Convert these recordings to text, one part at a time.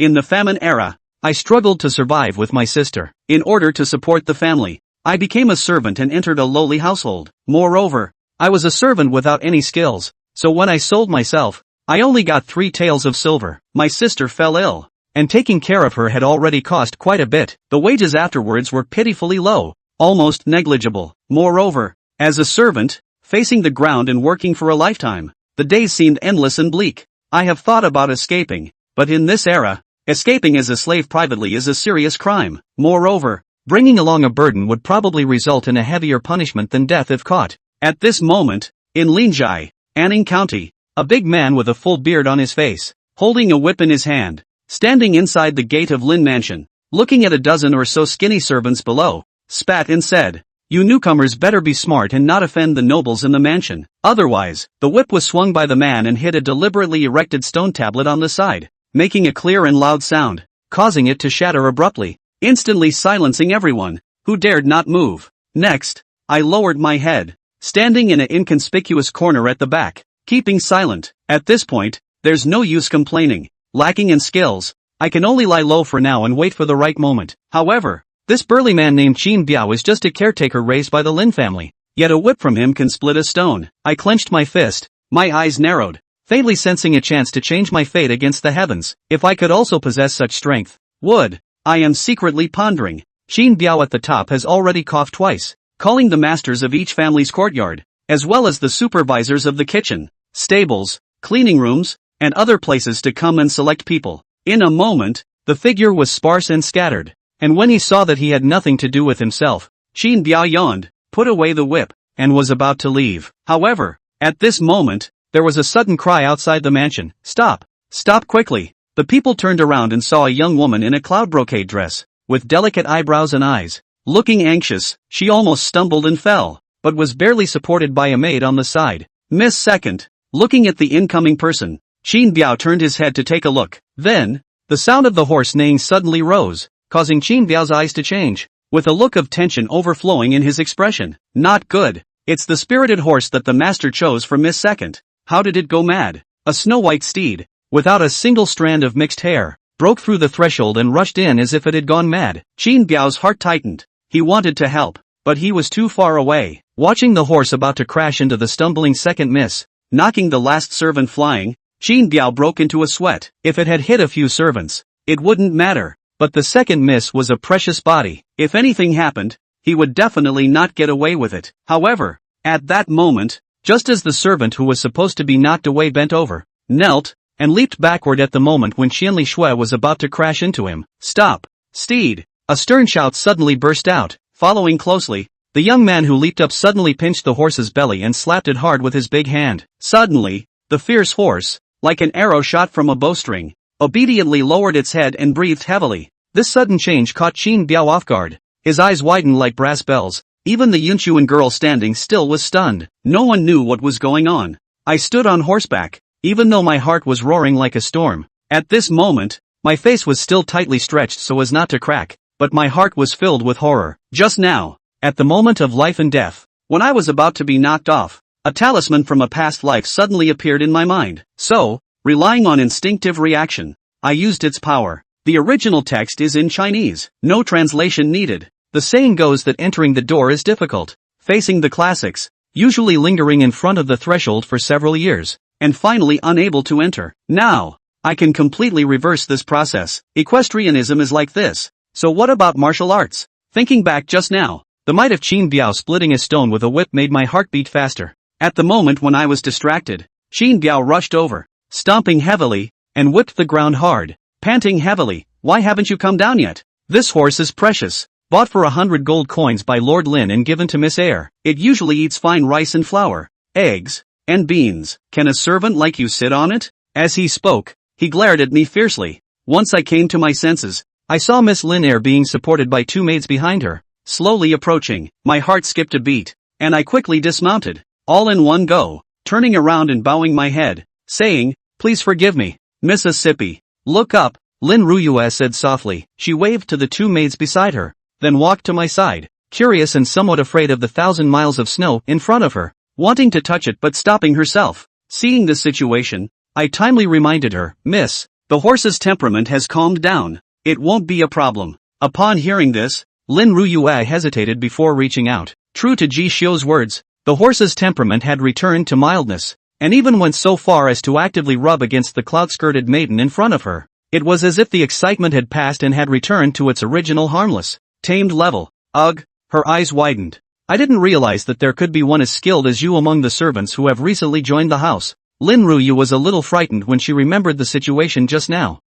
In the famine era, I struggled to survive with my sister. In order to support the family, I became a servant and entered a lowly household. Moreover, I was a servant without any skills, so when I sold myself, I only got 3 taels of silver. My sister fell ill, and taking care of her had already cost quite a bit. The wages afterwards were pitifully low, almost negligible. Moreover, as a servant, facing the ground and working for a lifetime, the days seemed endless and bleak. I have thought about escaping, but in this era, escaping as a slave privately is a serious crime. Moreover, bringing along a burden would probably result in a heavier punishment than death if caught. At this moment, in Linjai, Anning County, a big man with a full beard on his face, holding a whip in his hand, standing inside the gate of Lin Mansion, looking at a dozen or so skinny servants below, spat and said, "You newcomers better be smart and not offend the nobles in the mansion, otherwise." The whip was swung by the man and hit a deliberately erected stone tablet on the side, making a clear and loud sound, causing it to shatter abruptly, instantly silencing everyone who dared not move. Next, I lowered my head, standing in an inconspicuous corner at the back, keeping silent. At this point, there's no use complaining. Lacking in skills, I can only lie low for now and wait for the right moment. However, this burly man named Qin Biao is just a caretaker raised by the Lin family, yet a whip from him can split a stone. I clenched my fist, my eyes narrowed, faintly sensing a chance to change my fate against the heavens. If I could also possess such strength, would. I am secretly pondering. Qin Biao at the top has already coughed twice, calling the masters of each family's courtyard, as well as the supervisors of the kitchen, stables, cleaning rooms, and other places to come and select people. In a moment, the figure was sparse and scattered, and when he saw that he had nothing to do with himself, Qin Biao yawned, put away the whip, and was about to leave. However, at this moment, there was a sudden cry outside the mansion, "Stop! Stop quickly!" The people turned around and saw a young woman in a cloud brocade dress, with delicate eyebrows and eyes. Looking anxious, she almost stumbled and fell, but was barely supported by a maid on the side. Miss Second. Looking at the incoming person, Qin Biao turned his head to take a look. Then, the sound of the horse neighing suddenly rose, causing Qin Biao's eyes to change, with a look of tension overflowing in his expression. Not good. It's the spirited horse that the master chose for Miss Second. How did it go mad? A snow-white steed, without a single strand of mixed hair, broke through the threshold and rushed in as if it had gone mad. Qin Biao's heart tightened. He wanted to help, but he was too far away. Watching the horse about to crash into the stumbling second miss, knocking the last servant flying, Qin Biao broke into a sweat. If it had hit a few servants, it wouldn't matter, but the second miss was a precious body. If anything happened, he would definitely not get away with it. However, at that moment, just as the servant who was supposed to be knocked away bent over, knelt, and leaped backward at the moment when Qianli Shui was about to crash into him. "Stop! Steed!" A stern shout suddenly burst out. Following closely, the young man who leaped up suddenly pinched the horse's belly and slapped it hard with his big hand. Suddenly, the fierce horse, like an arrow shot from a bowstring, obediently lowered its head and breathed heavily. This sudden change caught Qin Biao off guard. His eyes widened like brass bells. Even the Yunchuan girl standing still was stunned. No one knew what was going on. I stood on horseback, even though my heart was roaring like a storm. At this moment, my face was still tightly stretched so as not to crack, but my heart was filled with horror. Just now, at the moment of life and death, when I was about to be knocked off, a talisman from a past life suddenly appeared in my mind. So, relying on instinctive reaction, I used its power. The original text is in Chinese, no translation needed. The saying goes that entering the door is difficult, facing the classics, usually lingering in front of the threshold for several years, and finally unable to enter. Now, I can completely reverse this process. Equestrianism is like this. So what about martial arts? Thinking back just now, the might of Qin Biao splitting a stone with a whip made my heart beat faster. At the moment when I was distracted, Qin Biao rushed over, stomping heavily, and whipped the ground hard, panting heavily. "Why haven't you come down yet? This horse is precious. Bought for 100 gold coins by Lord Lin and given to Miss Eyre. It usually eats fine rice and flour, eggs, and beans. Can a servant like you sit on it?" As he spoke, he glared at me fiercely. Once I came to my senses, I saw Miss Lin Eyre being supported by 2 maids behind her, slowly approaching. My heart skipped a beat, and I quickly dismounted, all in one go, turning around and bowing my head, saying, "Please forgive me, Mississippi." "Look up," Lin Ruyue said softly. She waved to the 2 maids beside her, then walked to my side, curious and somewhat afraid of the 1,000 miles of snow in front of her, wanting to touch it but stopping herself. Seeing the situation, I timely reminded her, "Miss, The horse's temperament has calmed down. It won't be a problem. Upon hearing this, Lin Ruyue hesitated before reaching out. True to Ji Xiu's words, the horse's temperament had returned to mildness, and even went so far as to actively rub against the cloud-skirted maiden in front of her. It was as if the excitement had passed and had returned to its original harmless, tamed level. Ugh, her eyes widened. I didn't realize that there could be one as skilled as you among the servants who have recently joined the house. Lin Ruyu was a little frightened when she remembered the situation just now.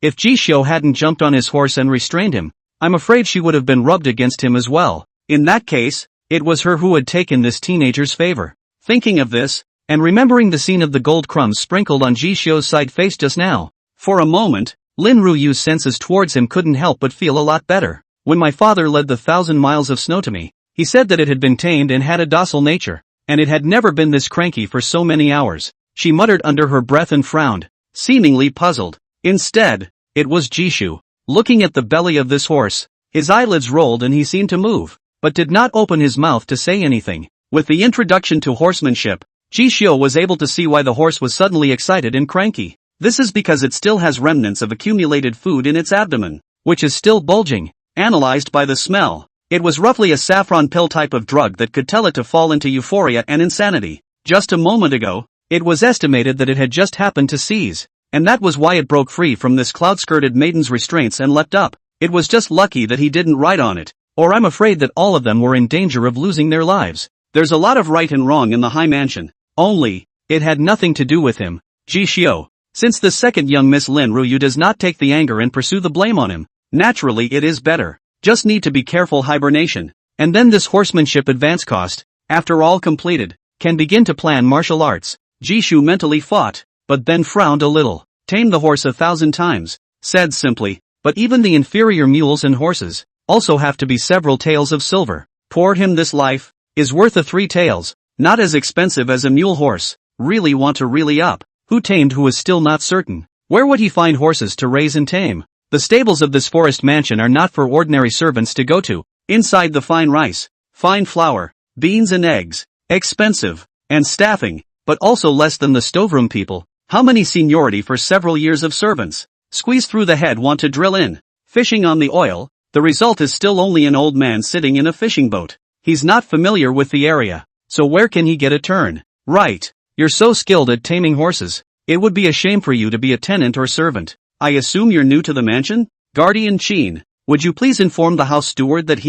If Ji Xiu hadn't jumped on his horse and restrained him, I'm afraid she would have been rubbed against him as well. In that case, it was her who had taken this teenager's favor. Thinking of this, and remembering the scene of the gold crumbs sprinkled on Ji Xiu's side face just now, for a moment, Lin Ruyu's senses towards him couldn't help but feel a lot better. When my father led the 1,000 miles of snow to me, he said that it had been tamed and had a docile nature, and it had never been this cranky for so many hours. She muttered under her breath and frowned, seemingly puzzled. Instead, it was Ji Xiu. Looking at the belly of this horse, his eyelids rolled and he seemed to move, but did not open his mouth to say anything. With the introduction to horsemanship, Ji Xiu was able to see why the horse was suddenly excited and cranky. This is because it still has remnants of accumulated food in its abdomen, which is still bulging. Analyzed by the smell, it was roughly a saffron pill type of drug that could tell it to fall into euphoria and insanity. Just a moment ago, it was estimated that it had just happened to seize, and that was why it broke free from this cloud-skirted maiden's restraints and leapt up. It was just lucky that he didn't ride on it, or I'm afraid that all of them were in danger of losing their lives. There's a lot of right and wrong in the high mansion, only, it had nothing to do with him, Ji Xiu. Since the second young Miss Lin Ruyu does not take the anger and pursue the blame on him, naturally it is better. Just need to be careful hibernation, and then this horsemanship advance cost, after all completed, can begin to plan martial arts. Ji Xiu mentally fought, but then frowned a little. Tame the horse 1,000 times, said simply, but even the inferior mules and horses, also have to be several taels of silver. Pour him this life, is worth a 3 taels, not as expensive as a mule horse. Really want to really up. Who tamed who is still not certain. Where would he find horses to raise and tame? The stables of this forest mansion are not for ordinary servants to go to. Inside the fine rice, fine flour, beans and eggs, expensive, and staffing, but also less than the stoveroom people. How many seniority for several years of servants? Squeeze through the head want to drill in. Fishing on the oil, the result is still only an old man sitting in a fishing boat. He's not familiar with the area, so where can he get a turn? Right. You're so skilled at taming horses, it would be a shame for you to be a tenant or servant. I assume you're new to the mansion? Guardian Qin, would you please inform the house steward that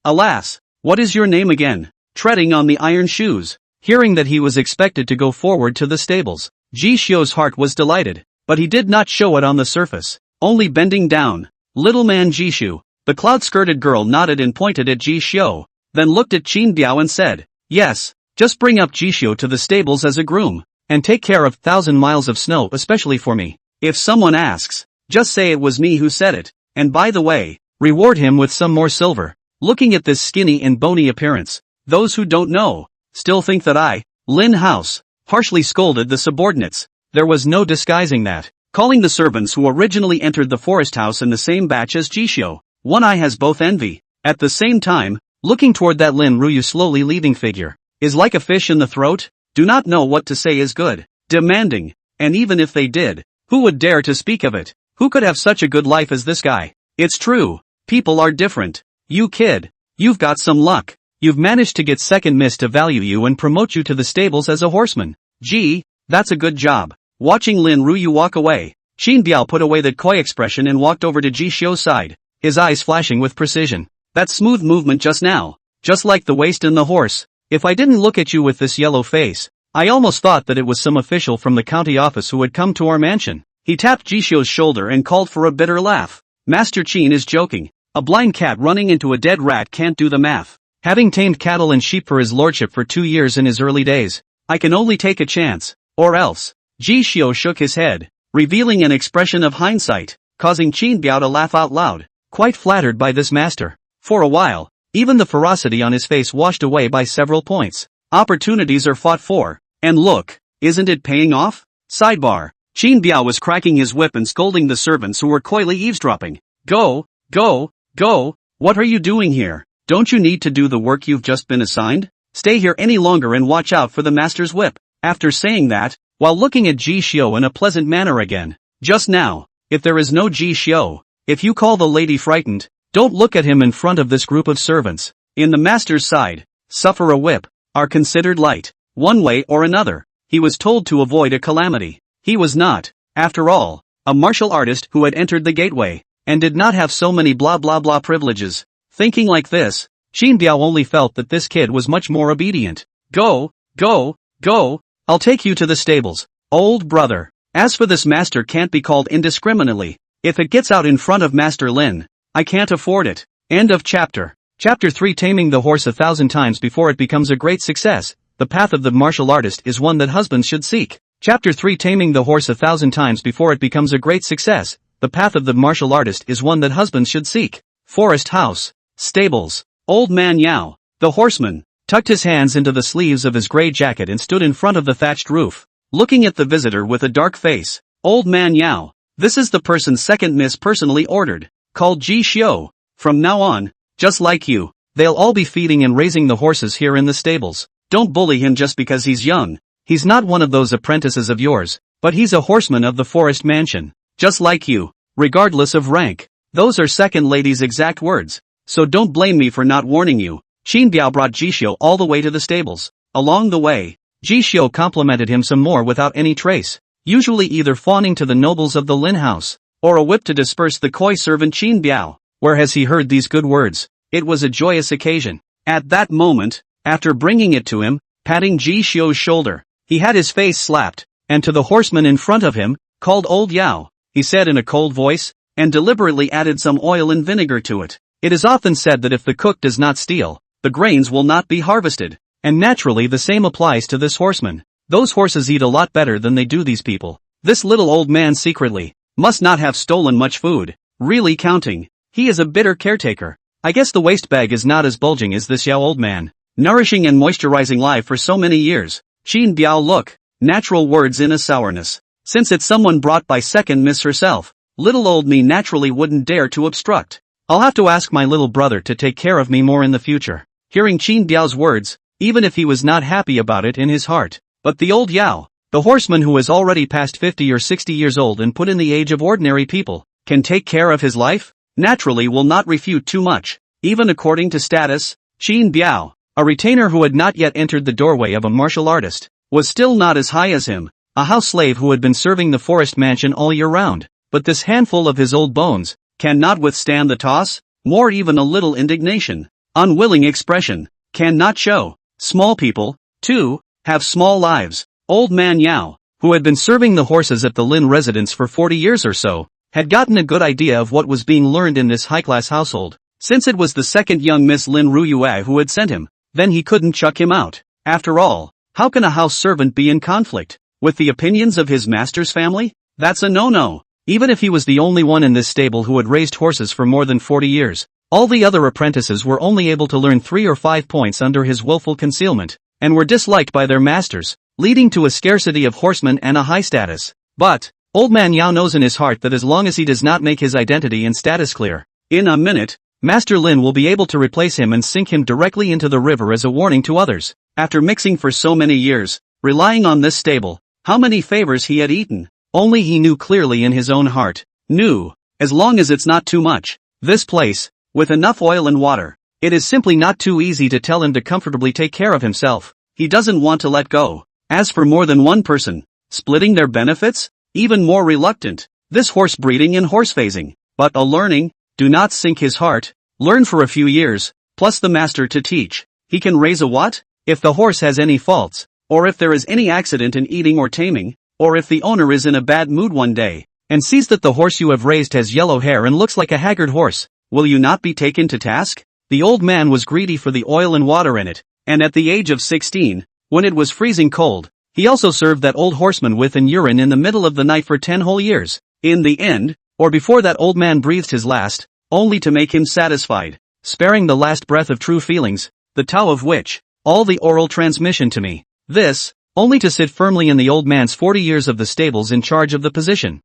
alas, what is your name again? Treading on the iron shoes. Hearing that he was expected to go forward to the stables, Ji Xiu's heart was delighted, but he did not show it on the surface, only bending down. Little man Ji Xiu. The cloud-skirted girl nodded and pointed at Ji Xiu, then looked at Qin Biao and said, yes. Just bring up Ji Xiu to the stables as a groom, and take care of 1,000 miles of snow especially for me. If someone asks, just say it was me who said it, and by the way, reward him with some more silver. Looking at this skinny and bony appearance, those who don't know, still think that Lin House, harshly scolded the subordinates. There was no disguising that, calling the servants who originally entered the forest house in the same batch as Ji Xiu. One eye has both envy. At the same time, looking toward that Lin Ruyu slowly leaving figure, is like a fish in the throat, do not know what to say is good, demanding, and even if they did, who would dare to speak of it? Who could have such a good life as this guy? It's true, people are different. You kid, you've got some luck. You've managed to get second miss to value you and promote you to the stables as a horseman. Gee, that's a good job. Watching Lin Ruyu walk away, Qin Biao put away that coy expression and walked over to Ji Xiu's side, his eyes flashing with precision. That smooth movement just now, just like the waist in the horse. If I didn't look at you with this yellow face, I almost thought that it was some official from the county office who had come to our mansion. He tapped Ji Xiu's shoulder and called for a bitter laugh. Master Qin is joking. A blind cat running into a dead rat can't do the math. Having tamed cattle and sheep for his lordship for 2 years in his early days, I can only take a chance, or else. Ji Xiu shook his head, revealing an expression of hindsight, causing Qin Biao to laugh out loud, quite flattered by this master. For a while, even the ferocity on his face washed away by several points. Opportunities are fought for, and look, isn't it paying off? Sidebar. Qin Biao was cracking his whip and scolding the servants who were coyly eavesdropping. Go, go, go, what are you doing here? Don't you need to do the work you've just been assigned? Stay here any longer and watch out for the master's whip. After saying that, while looking at Ji Xiao in a pleasant manner again. Just now, if there is no Ji Xiao, if you call the lady frightened, don't look at him in front of this group of servants. In the master's side, suffer a whip, are considered light. One way or another, he was told to avoid a calamity. He was not, after all, a martial artist who had entered the gateway, and did not have so many blah blah blah privileges. Thinking like this, Qin Biao only felt that this kid was much more obedient. Go, go, go, I'll take you to the stables, old brother. As for this master can't be called indiscriminately. If it gets out in front of Master Lin, I can't afford it. End of chapter. Chapter 3 Taming the horse 1,000 times before it becomes a great success. The path of the martial artist is one that husbands should seek. Chapter 3 Taming the horse 1,000 times before it becomes a great success. The path of the martial artist is one that husbands should seek. Forest house. Stables. Old man Yao, the horseman, tucked his hands into the sleeves of his gray jacket and stood in front of the thatched roof, looking at the visitor with a dark face. Old man Yao, this is the person second miss personally ordered, called Ji Xiao. From now on, just like you, they'll all be feeding and raising the horses here in the stables. Don't bully him just because he's young. He's not one of those apprentices of yours, but he's a horseman of the forest mansion, just like you, regardless of rank. Those are second lady's exact words. So don't blame me for not warning you. Qin Biao brought Ji Xiao all the way to the stables. Along the way, Ji Xiao complimented him some more without any trace, usually either fawning to the nobles of the Lin house, or a whip to disperse the coy servant Qin Biao. Where has he heard these good words? It was a joyous occasion. At that moment, after bringing it to him, patting Ji Xiao's shoulder, he had his face slapped, and to the horseman in front of him, called Old Yao, he said in a cold voice, and deliberately added some oil and vinegar to it. It is often said that if the cook does not steal, the grains will not be harvested, and naturally the same applies to this horseman. Those horses eat a lot better than they do these people. This little old man secretly must not have stolen much food, really counting. He is a bitter caretaker. I guess the waste bag is not as bulging as this Yao old man, nourishing and moisturizing life for so many years. Qin Biao look, natural words in a sourness. Since it's someone brought by second miss herself, little old me naturally wouldn't dare to obstruct. I'll have to ask my little brother to take care of me more in the future. Hearing Qin Biao's words, even if he was not happy about it in his heart, but the old Yao, the horseman who is already past 50 or 60 years old and put in the age of ordinary people, can take care of his life, naturally will not refute too much. Even according to status, Qin Biao, a retainer who had not yet entered the doorway of a martial artist, was still not as high as him, a house slave who had been serving the forest mansion all year round. But this handful of his old bones cannot withstand the toss, more even a little indignation, unwilling expression, cannot show. Small people, too, have small lives. Old man Yao, who had been serving the horses at the Lin residence for 40 years or so, had gotten a good idea of what was being learned in this high-class household. Since it was the second young Miss Lin Ruyue who had sent him, then he couldn't chuck him out. After all, how can a house servant be in conflict with the opinions of his master's family? That's a no-no. Even if he was the only one in this stable who had raised horses for more than 40 years, all the other apprentices were only able to learn 3 or 5 points under his willful concealment, and were disliked by their masters, leading to a scarcity of horsemen and a high status. But, old man Yao knows in his heart that as long as he does not make his identity and status clear, in a minute, Master Lin will be able to replace him and sink him directly into the river as a warning to others. After mixing for so many years, relying on this stable, how many favors he had eaten. Only he knew clearly in his own heart, as long as it's not too much, this place, with enough oil and water, it is simply not too easy to tell him to comfortably take care of himself. He doesn't want to let go. As for more than one person, splitting their benefits, even more reluctant, this horse breeding and horse phasing, but a learning, do not sink his heart, learn for a few years, plus the master to teach. He can raise a what? If the horse has any faults, or if there is any accident in eating or taming, or if the owner is in a bad mood one day, and sees that the horse you have raised has yellow hair and looks like a haggard horse, will you not be taken to task? The old man was greedy for the oil and water in it, and at the age of 16, when it was freezing cold, he also served that old horseman with an urine in the middle of the night for 10 whole years. In the end, or before that old man breathed his last, only to make him satisfied, sparing the last breath of true feelings, the Tao of which, all the oral transmission to me. This, only to sit firmly in the old man's 40 years of the stables in charge of the position.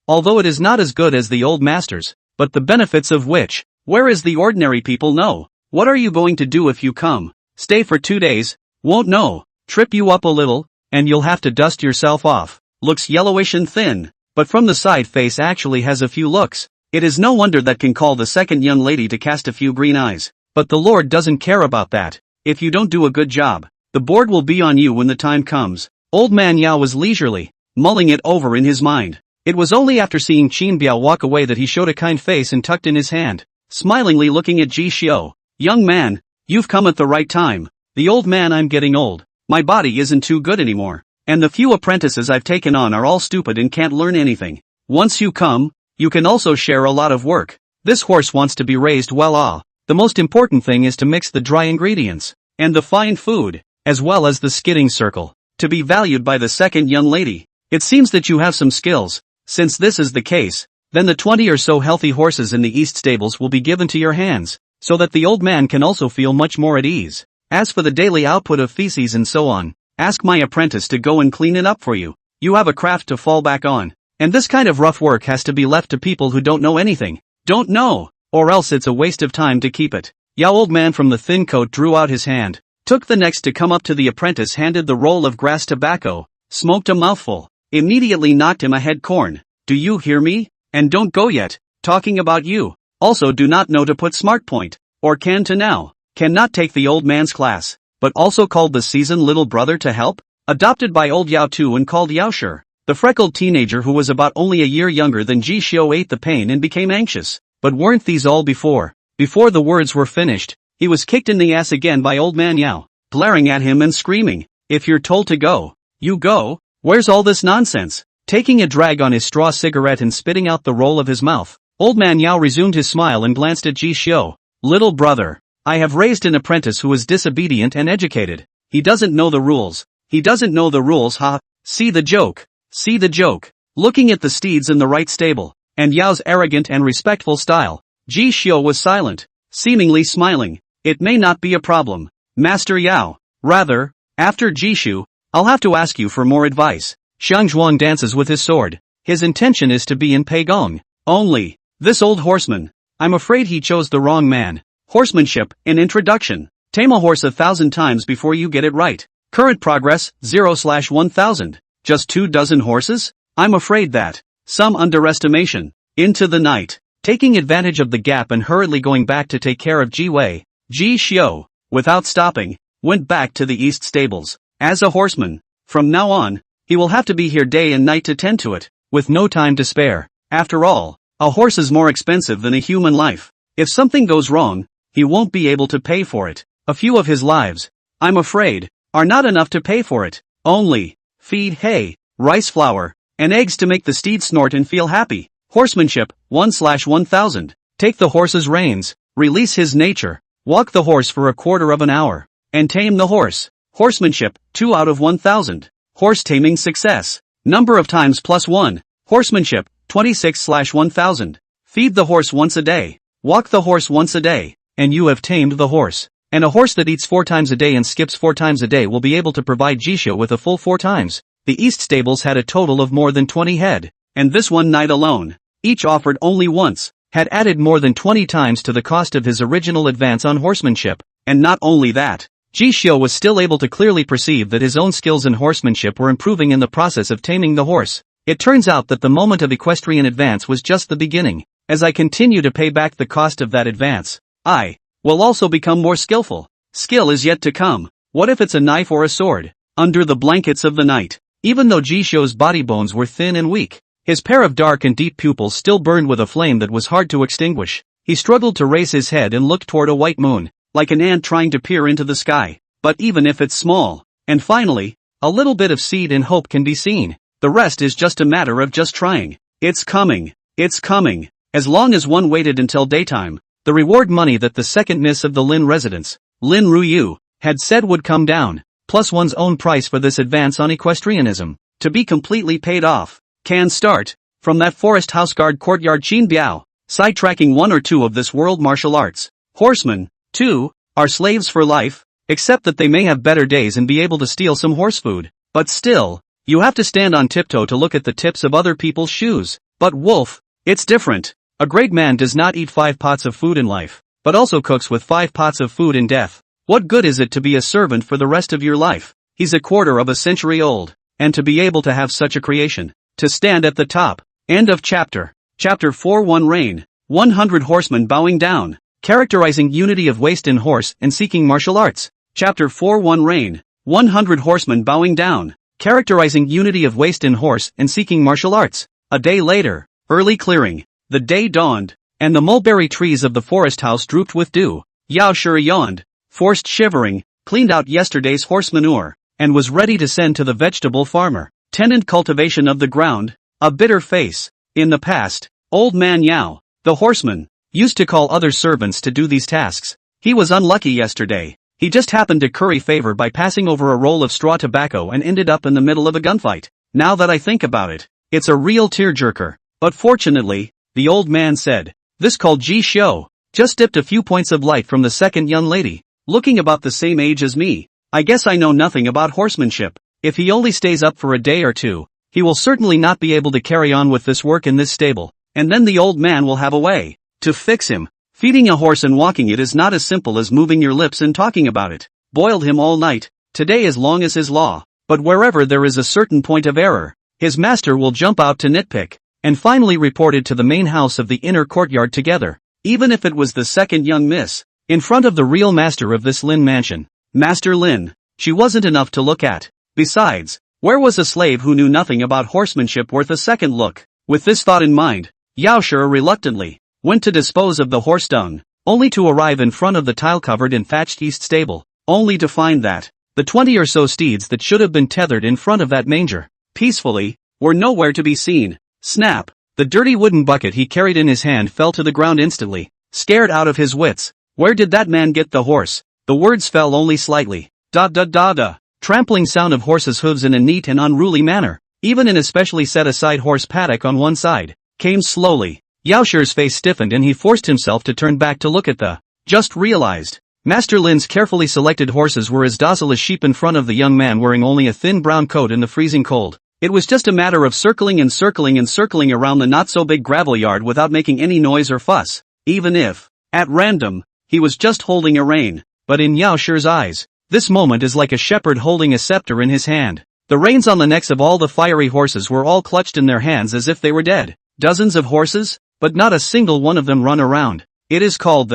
Although it is not as good as the old master's, but the benefits of which, where is the ordinary people know? What are you going to do if you come? Stay for 2 days, won't know, trip you up a little, and you'll have to dust yourself off. Looks yellowish and thin, but from the side face actually has a few looks. It is no wonder that can call the second young lady to cast a few green eyes. But the Lord doesn't care about that. If you don't do a good job, the board will be on you when the time comes. Old man Yao was leisurely mulling it over in his mind. It was only after seeing Qin Biao walk away that he showed a kind face and tucked in his hand, smilingly looking at Ji Xiu. Young man, you've come at the right time. The old man, I'm getting old. My body isn't too good anymore. And the few apprentices I've taken on are all stupid and can't learn anything. Once you come, you can also share a lot of work. This horse wants to be raised well. The most important thing is to mix the dry ingredients and the fine food, as well as the skidding circle, to be valued by the second young lady. It seems that you have some skills. Since this is the case, then the 20 or so healthy horses in the east stables will be given to your hands, so that the old man can also feel much more at ease. As for the daily output of feces and so on, ask my apprentice to go and clean it up for you. You have a craft to fall back on, and this kind of rough work has to be left to people who don't know anything. Don't know, or else it's a waste of time to keep it. Yao old man from the thin coat drew out his hand, took the next to come up to the apprentice, handed the roll of grass tobacco, smoked a mouthful, immediately knocked him a head corn. Do you hear me? And don't go yet, talking about you. Also do not know to put smart point, or can to now, cannot take the old man's class, but also called the seasoned little brother to help, adopted by old Yao Tu and called Yao Shi. The freckled teenager who was about only a year younger than Ji Xiu ate the pain and became anxious. But weren't these all before? Before the words were finished, he was kicked in the ass again by old man Yao, glaring at him and screaming, if you're told to go, you go. Where's all this nonsense? Taking a drag on his straw cigarette and spitting out the roll of his mouth, old man Yao resumed his smile and glanced at Ji Xiu. Little brother, I have raised an apprentice who is disobedient and educated. He doesn't know the rules. He doesn't know the rules, ha. See the joke. See the joke. Looking at the steeds in the right stable, and Yao's arrogant and respectful style, Ji Xiu was silent, seemingly smiling. It may not be a problem, Master Yao. Rather, after Ji Xiu, I'll have to ask you for more advice. Xiang Zhuang dances with his sword. His intention is to be in Peigong. Only, this old horseman, I'm afraid he chose the wrong man. Horsemanship, in introduction. Tame a horse 1,000 times before you get it right. Current progress, 0/1000. Just 24 horses? I'm afraid that. Some underestimation. Into the night. Taking advantage of the gap and hurriedly going back to take care of Ji Wei, Ji Xiu, without stopping, went back to the east stables. As a horseman, from now on, he will have to be here day and night to tend to it, with no time to spare. After all, a horse is more expensive than a human life. If something goes wrong, he won't be able to pay for it. A few of his lives, I'm afraid, are not enough to pay for it. Only, feed hay, rice flour, and eggs to make the steed snort and feel happy. Horsemanship, 1/1000. Take the horse's reins, release his nature, walk the horse for a quarter of an hour, and tame the horse. Horsemanship, 2/1000. Horse taming success. Number of times +1. Horsemanship, 26/1000. Feed the horse once a day. Walk the horse once a day, and you have tamed the horse. And a horse that eats 4 times a day and skips 4 times a day will be able to provide Jisho with a full 4 times. The East stables had a total of more than 20 head, and this one night alone, each offered only once, had added more than 20 times to the cost of his original advance on horsemanship. And not only that, Jisho was still able to clearly perceive that his own skills in horsemanship were improving in the process of taming the horse. It turns out that the moment of equestrian advance was just the beginning. As I continue to pay back the cost of that advance, I will also become more skillful. Skill is yet to come. What if it's a knife or a sword? Under the blankets of the night, even though Jisho's body bones were thin and weak, his pair of dark and deep pupils still burned with a flame that was hard to extinguish. He struggled to raise his head and look toward a white moon, like an ant trying to peer into the sky. But even if it's small, and finally, a little bit of seed and hope can be seen, the rest is just a matter of just trying. It's coming. It's coming. As long as one waited until daytime, the reward money that the second miss of the Lin residence, Lin Ruyu, had said would come down, plus one's own price for this advance on equestrianism, to be completely paid off, can start, from that forest house guard courtyard Qin Biao, sidetracking 1 or 2 of this world martial arts. Horsemen, too, are slaves for life, except that they may have better days and be able to steal some horse food, but still, you have to stand on tiptoe to look at the tips of other people's shoes. But wolf, it's different. A great man does not eat 5 pots of food in life, but also cooks with 5 pots of food in death. What good is it to be a servant for the rest of your life? he's a quarter of a century old. And to be able to have such a creation, to stand at the top. End of chapter. Chapter 4. Rain. 100 horsemen bowing down. Characterizing unity of waist in horse and seeking martial arts. Chapter 4. Rain. 100 horsemen bowing down. Characterizing unity of waist in horse and seeking martial arts. A day later, early clearing. The day dawned, and the mulberry trees of the forest house drooped with dew. Yao Shi yawned, forced shivering, cleaned out yesterday's horse manure, and was ready to send to the vegetable farmer. Tenant cultivation of the ground, a bitter face. In the past, old man Yao, the horseman, used to call other servants to do these tasks. He was unlucky yesterday. He just happened to curry favor by passing over a roll of straw tobacco and ended up in the middle of a gunfight. Now that I think about it, it's a real tearjerker. But fortunately, the old man said, this called Ji Xiu, just dipped a few points of light from the second young lady, looking about the same age as me. I guess I know nothing about horsemanship. If he only stays up for a day or two, he will certainly not be able to carry on with this work in this stable, and then the old man will have a way to fix him. Feeding a horse and walking it is not as simple as moving your lips and talking about it. Boiled him all night, today as long as his law, but wherever there is a certain point of error, his master will jump out to nitpick, and finally reported to the main house of the inner courtyard together, even if it was the second young miss, in front of the real master of this Lin mansion. Master Lin, she wasn't enough to look at. Besides, where was a slave who knew nothing about horsemanship worth a second look? With this thought in mind, Yao Shi reluctantly went to dispose of the horse dung, only to arrive in front of the tile-covered and thatched east stable, only to find that the 20 or so steeds that should have been tethered in front of that manger, peacefully, were nowhere to be seen. Snap! The dirty wooden bucket he carried in his hand fell to the ground instantly, scared out of his wits. Where did that man get the horse? The words fell only slightly. Da da da da. Trampling sound of horses' hooves in a neat and unruly manner, even in a specially set-aside horse paddock on one side, came slowly. Yao Shi's face stiffened and he forced himself to turn back to look at the just realized. Master Lin's carefully selected horses were as docile as sheep in front of the young man wearing only a thin brown coat in the freezing cold. It was just a matter of circling and circling and circling around the not-so-big gravel yard without making any noise or fuss, even if, at random, he was just holding a rein. But in Yao Shi's eyes, this moment is like a shepherd holding a scepter in his hand. The reins on the necks of all the fiery horses were all clutched in their hands as if they were dead. Dozens of horses, but not a single one of them run around. It is called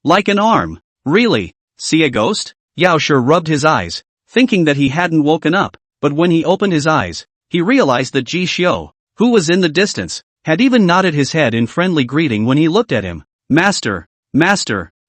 like an arm. Really? See a ghost? Yao Shi rubbed his eyes, thinking that he hadn't woken up, but when he opened his eyes, he realized that Ji Xiu, who was in the distance, had even nodded his head in friendly greeting when he looked at him. Master,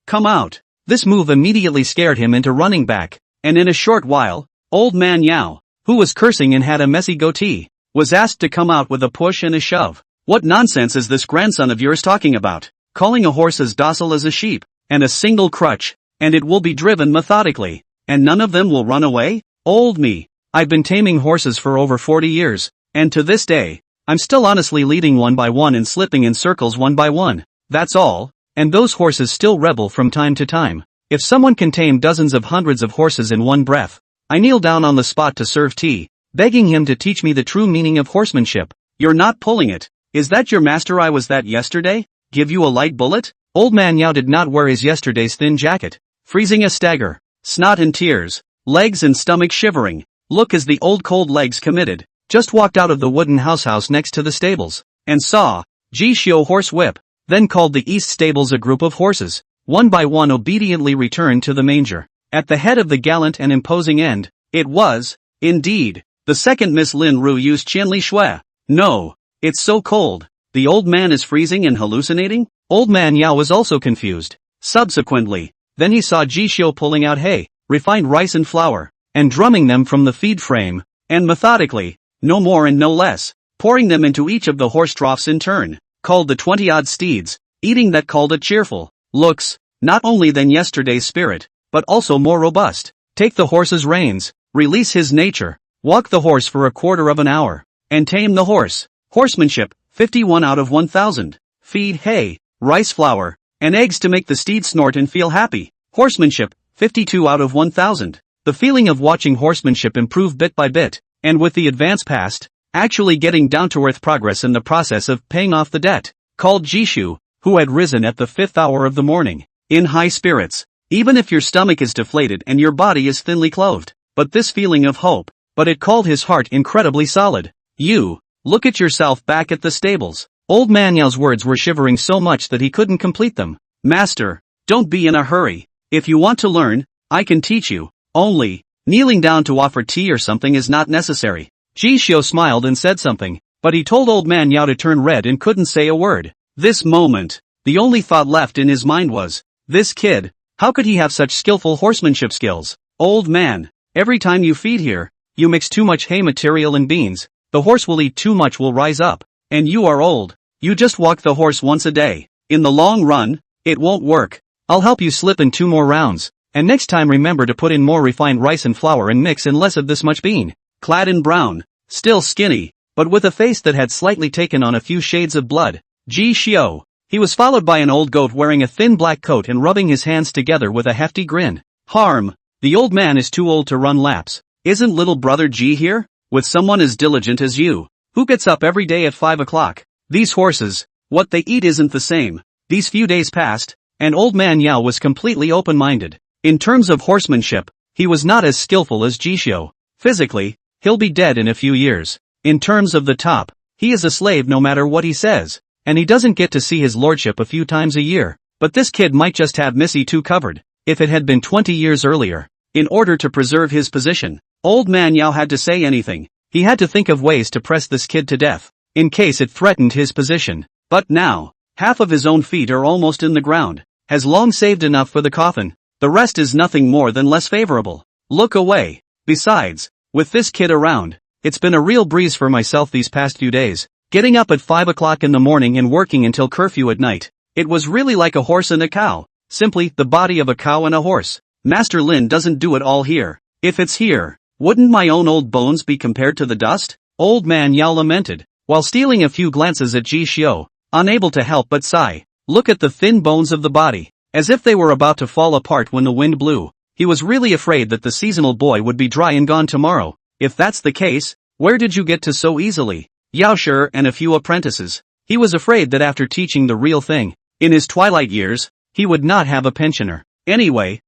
come out. This move immediately scared him into running back, and in a short while, old man Yao, who was cursing and had a messy goatee, was asked to come out with a push and a shove. What nonsense is this grandson of yours talking about? Calling a horse as docile as a sheep, and a single crutch, and it will be driven methodically, and none of them will run away? Old me. I've been taming horses for over 40 years, and to this day, I'm still honestly leading one by one and slipping in circles one by one. That's all, and those horses still rebel from time to time. If someone can tame dozens of hundreds of horses in one breath, I kneel down on the spot to serve tea, begging him to teach me the true meaning of horsemanship. You're not pulling it. Is that your master? I was that yesterday? Give you a light bullet? Old man Yao did not wear his yesterday's thin jacket, freezing a stagger, snot and tears, legs and stomach shivering. Look as the old cold legs committed, just walked out of the wooden house next to the stables, and saw Ji Xiu horse whip, then called the east stables a group of horses, one by one obediently returned to the manger. At the head of the gallant and imposing end, it was, indeed, the second Miss Lin Ru used Qianli Shui. No. It's so cold. The old man is freezing and hallucinating? Old man Yao was also confused. Subsequently, then he saw Ji Xiu pulling out hay, refined rice and flour, and drumming them from the feed frame, and methodically, no more and no less, pouring them into each of the horse troughs in turn, called the 20-odd steeds, eating that called it cheerful looks, not only than yesterday's spirit, but also more robust. Take the horse's reins, release his nature, walk the horse for a quarter of an hour, and tame the horse. Horsemanship, 51 out of 1,000. Feed hay, rice flour, and eggs to make the steed snort and feel happy. Horsemanship, 52 out of 1,000. The feeling of watching horsemanship improve bit by bit, and with the advance past, actually getting down-to-earth progress in the process of paying off the debt, called Jishu, who had risen at the 5th hour of the morning, in high spirits, even if your stomach is deflated and your body is thinly clothed. but this feeling of hope, but it called his heart incredibly solid. You, look at yourself back at the stables. Old Man Yao's words were shivering so much that he couldn't complete them. Master, don't be in a hurry. If you want to learn, I can teach you. Only, kneeling down to offer tea or something is not necessary. Ji Xiu smiled and said something, but he told Old Man Yao to turn red and couldn't say a word. This moment, the only thought left in his mind was, this kid, how could he have such skillful horsemanship skills? Old man, every time you feed here, you mix too much hay material and beans, the horse will eat too much, will rise up, and you are old. You just walk the horse once a day. In the long run, it won't work. I'll help you slip in 2 more rounds, and next time remember to put in more refined rice and flour and mix in less of this much bean. Clad in brown, still skinny, but with a face that had slightly taken on a few shades of blood, Ji Xiu. He was followed by an old goat wearing a thin black coat and rubbing his hands together with a hefty grin. Harm, the old man is too old to run laps. Isn't little brother Ji here? With someone as diligent as you, who gets up every day at 5 o'clock. These horses, what they eat isn't the same. These few days passed, and Old Man Yao was completely open-minded. In terms of horsemanship, he was not as skillful as Ji Xiu. Physically, he'll be dead in a few years. In terms of the top, he is a slave no matter what he says, and he doesn't get to see his lordship a few times a year. But this kid might just have Missy too covered. If it had been 20 years earlier, in order to preserve his position, Old Man Yao had to say anything. He had to think of ways to press this kid to death, in case it threatened his position. But now, half of his own feet are almost in the ground, has long saved enough for the coffin. The rest is nothing more than less favorable. Look away. Besides, with this kid around, it's been a real breeze for myself these past few days. Getting up at 5 o'clock in the morning and working until curfew at night. It was really like a horse and a cow. Simply, the body of a cow and a horse. Master Lin doesn't do it all here. If it's here, wouldn't my own old bones be compared to the dust? Old Man Yao lamented, while stealing a few glances at Ji Xiu, unable to help but sigh. Look at the thin bones of the body, as if they were about to fall apart when the wind blew. He was really afraid that the seasonal boy would be dry and gone tomorrow. If that's the case, where did you get to so easily? Yao Shi and a few apprentices. He was afraid that after teaching the real thing, in his twilight years, he would not have a pensioner. Anyway,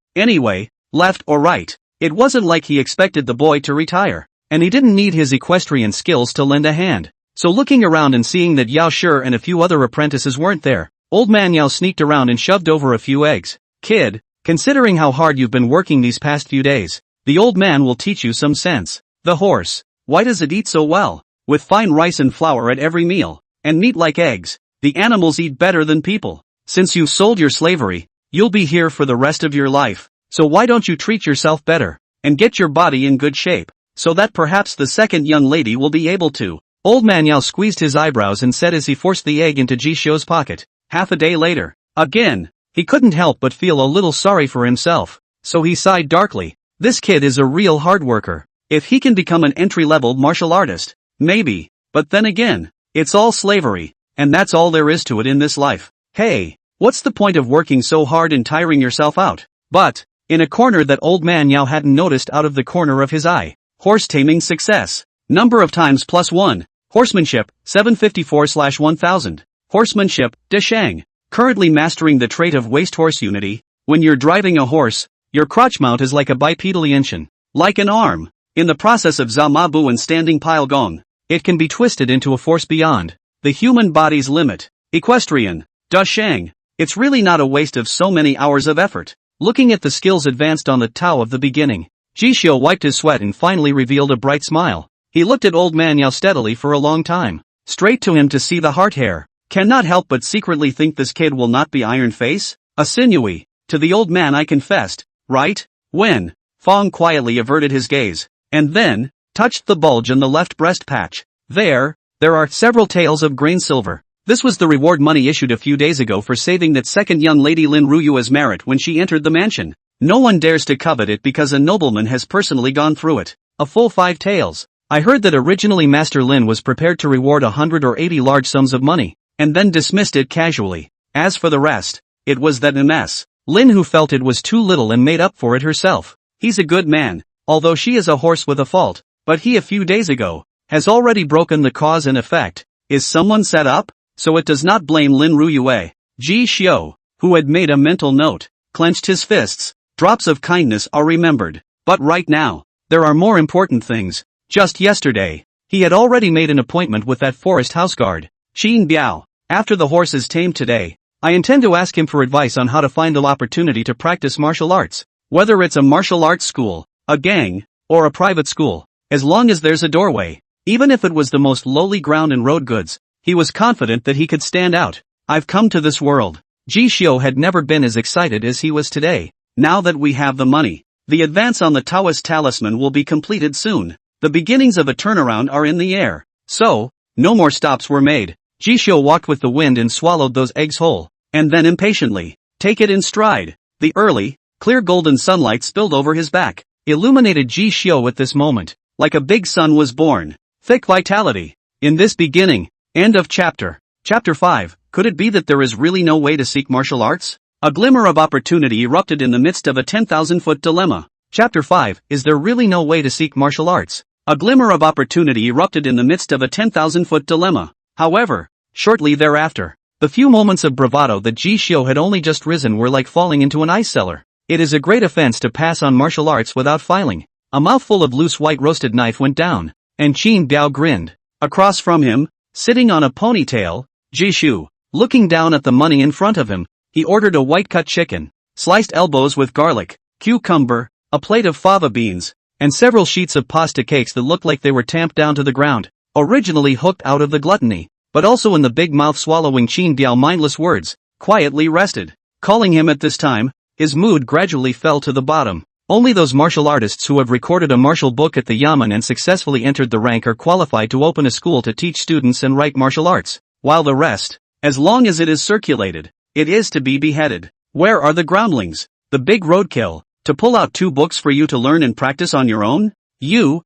left or right, it wasn't like he expected the boy to retire, and he didn't need his equestrian skills to lend a hand. So looking around and seeing that Yao Shi and a few other apprentices weren't there, Old Man Yao sneaked around and shoved over a few eggs. Kid, considering how hard you've been working these past few days, the old man will teach you some sense. The horse, why does it eat so well? With fine rice and flour at every meal, and meat like eggs, the animals eat better than people. Since you've sold your slavery, you'll be here for the rest of your life, so why don't you treat yourself better, and get your body in good shape, so that perhaps the second young lady will be able to. Old Man Yao squeezed his eyebrows and said as he forced the egg into Ji Xiu's pocket. Half a day later, again, he couldn't help but feel a little sorry for himself, so he sighed darkly. This kid is a real hard worker. If he can become an entry-level martial artist, maybe, but then again, it's all slavery, and that's all there is to it in this life. Hey, what's the point of working so hard and tiring yourself out? But, in a corner that Old Man Yao hadn't noticed out of the corner of his eye, horse taming success. Number of times +1. Horsemanship, 754/1000. Horsemanship, Deshang. Currently mastering the trait of waist horse unity. When you're driving a horse, your crotch mount is like a bipedal yin, like an arm. In the process of Zamabu and standing pile gong, it can be twisted into a force beyond the human body's limit. Equestrian, Deshang. It's really not a waste of so many hours of effort. Looking at the skills advanced on the Tao of the beginning, Ji Xiu wiped his sweat and finally revealed a bright smile. He looked at Old Man Yao steadily for a long time, straight to him to see the heart hair. Cannot help but secretly think this kid will not be Iron Face, a sinewy. To the old man I confessed, right? When Fong quietly averted his gaze, and then touched the bulge in the left breast patch. There are several taels of grain silver. This was the reward money issued a few days ago for saving that second young lady Lin Ruyu as merit when she entered the mansion. No one dares to covet it because a nobleman has personally gone through it. A full 5 taels. I heard that originally Master Lin was prepared to reward 100 or 80 large sums of money, and then dismissed it casually. As for the rest, it was that MS. Lin who felt it was too little and made up for it herself. He's a good man, although she is a horse with a fault, but he a few days ago has already broken the cause and effect. Is someone set up? So it does not blame Lin Ruyue. Ji Xiu, who had made a mental note, clenched his fists. Drops of kindness are remembered. But right now, There are more important things. Just yesterday, he had already made an appointment with that forest house guard, Qin Biao. After the horse is tamed today, I intend to ask him for advice on how to find an opportunity to practice martial arts. Whether it's a martial arts school, a gang, or a private school, as long as there's a doorway. Even if it was the most lowly ground in road goods, he was confident that he could stand out. I've come to this world. Ji Xiu had never been as excited as he was today. Now that we have the money, the advance on the Taoist talisman will be completed soon. The beginnings of a turnaround are in the air. So, no more stops were made. Ji Xiu walked with the wind and swallowed those eggs whole, and then impatiently, take it in stride. The early, clear golden sunlight spilled over his back, illuminated Ji Xiu at this moment, like a big sun was born. Thick vitality. In this beginning. End of chapter. Chapter 5. Could it be that there is really no way to seek martial arts? A glimmer of opportunity erupted in the midst of a 10,000-foot dilemma. Chapter 5. Is there really no way to seek martial arts? A glimmer of opportunity erupted in the midst of a 10,000-foot dilemma. However, shortly thereafter, the few moments of bravado that Ji Xiu had only just risen were like falling into an ice cellar. It is a great offense to pass on martial arts without filing. A mouthful of loose white roasted knife went down, and Qin Biao grinned. Across from him, sitting on a ponytail, Ji Xiu, looking down at the money in front of him, he ordered a white-cut chicken, sliced elbows with garlic, cucumber, a plate of fava beans, and several sheets of pasta cakes that looked like they were tamped down to the ground, originally hooked out of the gluttony, but also in the big mouth swallowing Qin Biao mindless words, quietly rested. Calling him at this time, his mood gradually fell to the bottom. Only those martial artists who have recorded a martial book at the Yamen and successfully entered the rank are qualified to open a school to teach students and write martial arts, while the rest, as long as it is circulated, it is to be beheaded. Where are the groundlings? The big roadkill, to pull out 2 books for you to learn and practice on your own? You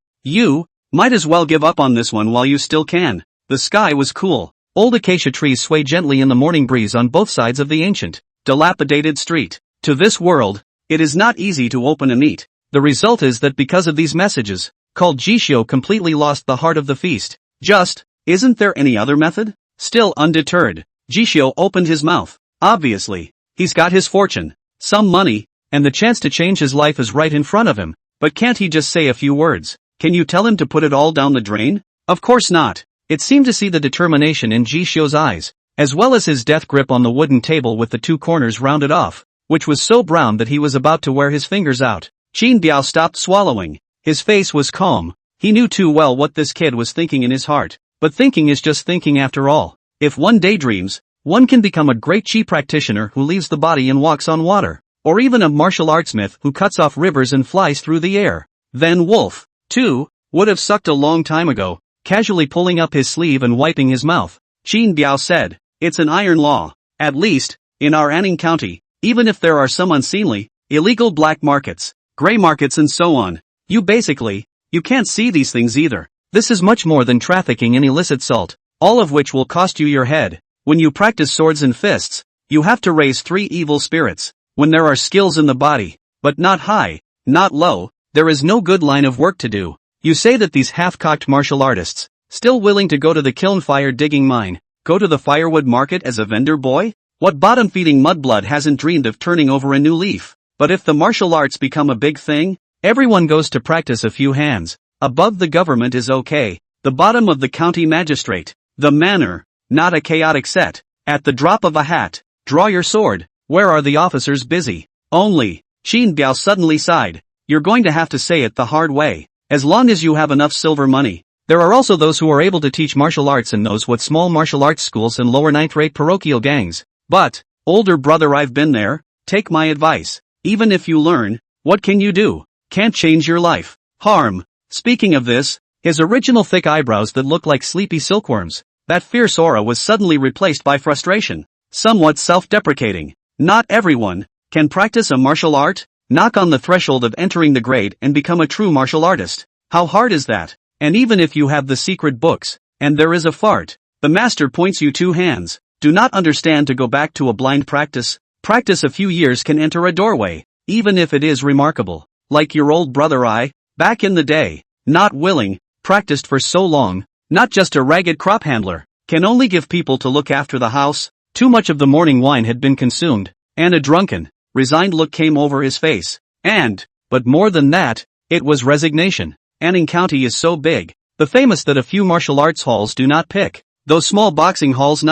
might as well give up on this one while you still can. The sky was cool. Old acacia trees sway gently in the morning breeze on both sides of the ancient, dilapidated street. To this world, it is not easy to open and eat. The result is that because of these messages, called Ji Xiu completely lost the heart of the feast. Isn't there any other method? Still undeterred, Ji Xiu opened his mouth. Obviously, he's got his fortune, some money, and the chance to change his life is right in front of him, but can't he just say a few words? Can you tell him to put it all down the drain? Of course not. It seemed to see the determination in Ji Xiu's eyes, as well as his death grip on the wooden table with the 2 corners rounded off, which was so brown that he was about to wear his fingers out. Qin Biao stopped swallowing. His face was calm. He knew too well what this kid was thinking in his heart, but thinking is just thinking after all. If one daydreams, one can become a great chi practitioner who leaves the body and walks on water, or even a martial artsmith who cuts off rivers and flies through the air. Then Wolf, too, would have sucked a long time ago, casually pulling up his sleeve and wiping his mouth. Qin Biao said, it's an iron law, at least, in our Anning County. Even if there are some unseemly, illegal black markets, gray markets and so on, you can't see these things either. This is much more than trafficking in illicit salt, all of which will cost you your head. When you practice swords and fists, you have to raise 3 evil spirits. When there are skills in the body, but not high, not low, there is no good line of work to do. You say that these half-cocked martial artists, still willing to go to the kiln fire digging mine, go to the firewood market as a vendor boy? What bottom-feeding mudblood hasn't dreamed of turning over a new leaf? But if the martial arts become a big thing, everyone goes to practice a few hands. Above the government is okay. The bottom of the county magistrate. The manor, not a chaotic set. At the drop of a hat, draw your sword. Where are the officers busy? Only, Qin Biao suddenly sighed. You're going to have to say it the hard way. As long as you have enough silver money. There are also those who are able to teach martial arts and knows what small martial arts schools and lower 9th-rate parochial gangs. But, older brother, I've been there. Take my advice. Even if you learn, what can you do? Can't change your life. Harm. Speaking of this, his original thick eyebrows that looked like sleepy silkworms, that fierce aura was suddenly replaced by frustration. Somewhat self-deprecating. Not everyone can practice a martial art, knock on the threshold of entering the grade and become a true martial artist. How hard is that? And even if you have the secret books, and there is a fart, the master points you 2 hands. Do not understand to go back to a blind practice. Practice a few years can enter a doorway, even if it is remarkable. Like your old brother back in the day, not willing, practiced for so long, not just a ragged crop handler, can only give people to look after the house. Too much of the morning wine had been consumed, and a drunken, resigned look came over his face. But more than that, It was resignation. Anning County is so big, the famous that a few martial arts halls do not pick. Those small boxing halls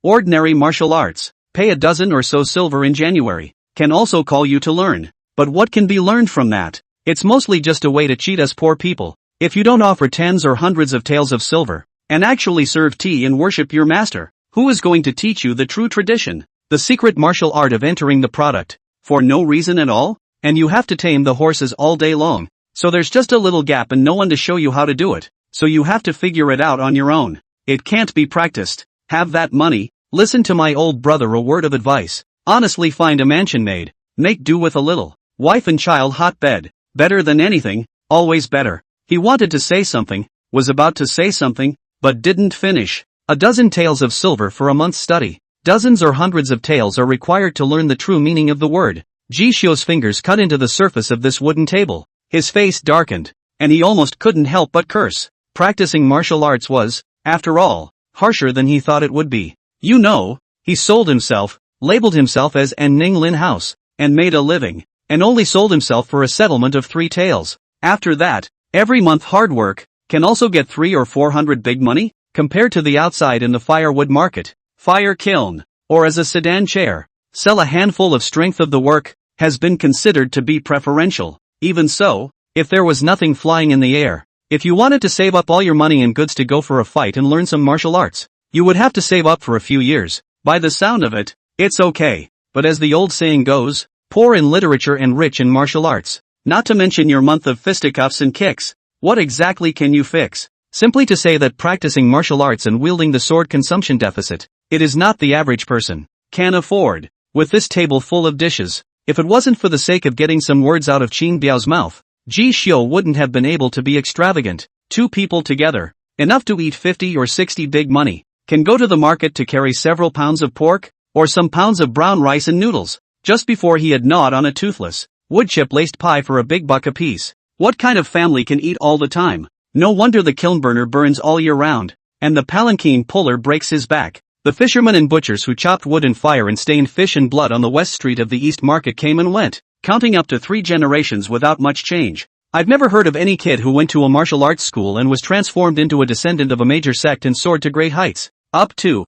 ordinary martial arts, pay a dozen or so silver in January, can also call you to learn. But what can be learned from that? It's mostly just a way to cheat us poor people. If you don't offer tens or hundreds of taels of silver, and actually serve tea and worship your master, who is going to teach you the true tradition, the secret martial art of entering the product, for no reason at all? And you have to tame the horses all day long, so there's just a little gap and no one to show you how to do it, so you have to figure it out on your own. It can't be practiced. Have that money, listen to my old brother, a word of advice. Honestly, find a mansion maid, make do with a little, wife and child, hot bed, better than anything, always better. He wanted to say something, was about to say something, but didn't finish. A dozen taels of silver for a month's study. Dozens or hundreds of taels are required to learn the true meaning of the word. Ji Xiu's fingers cut into the surface of this wooden table. His face darkened, and he almost couldn't help but curse. Practicing martial arts was, after all, harsher than he thought it would be. You know, he sold himself, labeled himself as An Ning Lin House, and made a living, and only sold himself for a settlement of 3 taels. After that, every month hard work, can also get 3 or 400 big money, compared to the outside in the firewood market, fire kiln, or as a sedan chair. Sell a handful of strength of the work, has been considered to be preferential. Even so, if there was nothing flying in the air, if you wanted to save up all your money and goods to go for a fight and learn some martial arts, you would have to save up for a few years. By the sound of it, it's okay. But as the old saying goes, poor in literature and rich in martial arts. Not to mention your month of fisticuffs and kicks. What exactly can you fix? Simply to say that practicing martial arts and wielding the sword consumption deficit, it is not the average person can afford. With this table full of dishes, if it wasn't for the sake of getting some words out of Qin Biao's mouth, Ji Xiu wouldn't have been able to be extravagant. 2 people together, enough to eat 50 or 60 big money, can go to the market to carry several pounds of pork, or some pounds of brown rice and noodles. Just before he had gnawed on a toothless, wood-chip-laced pie for $1 a piece. What kind of family can eat all the time? No wonder the kiln burner burns all year round, and the palanquin puller breaks his back. The fishermen and butchers who chopped wood and fire and stained fish and blood on the west street of the East Market came and went, counting up to 3 generations without much change. I've never heard of any kid who went to a martial arts school and was transformed into a descendant of a major sect and soared to great heights. Up to,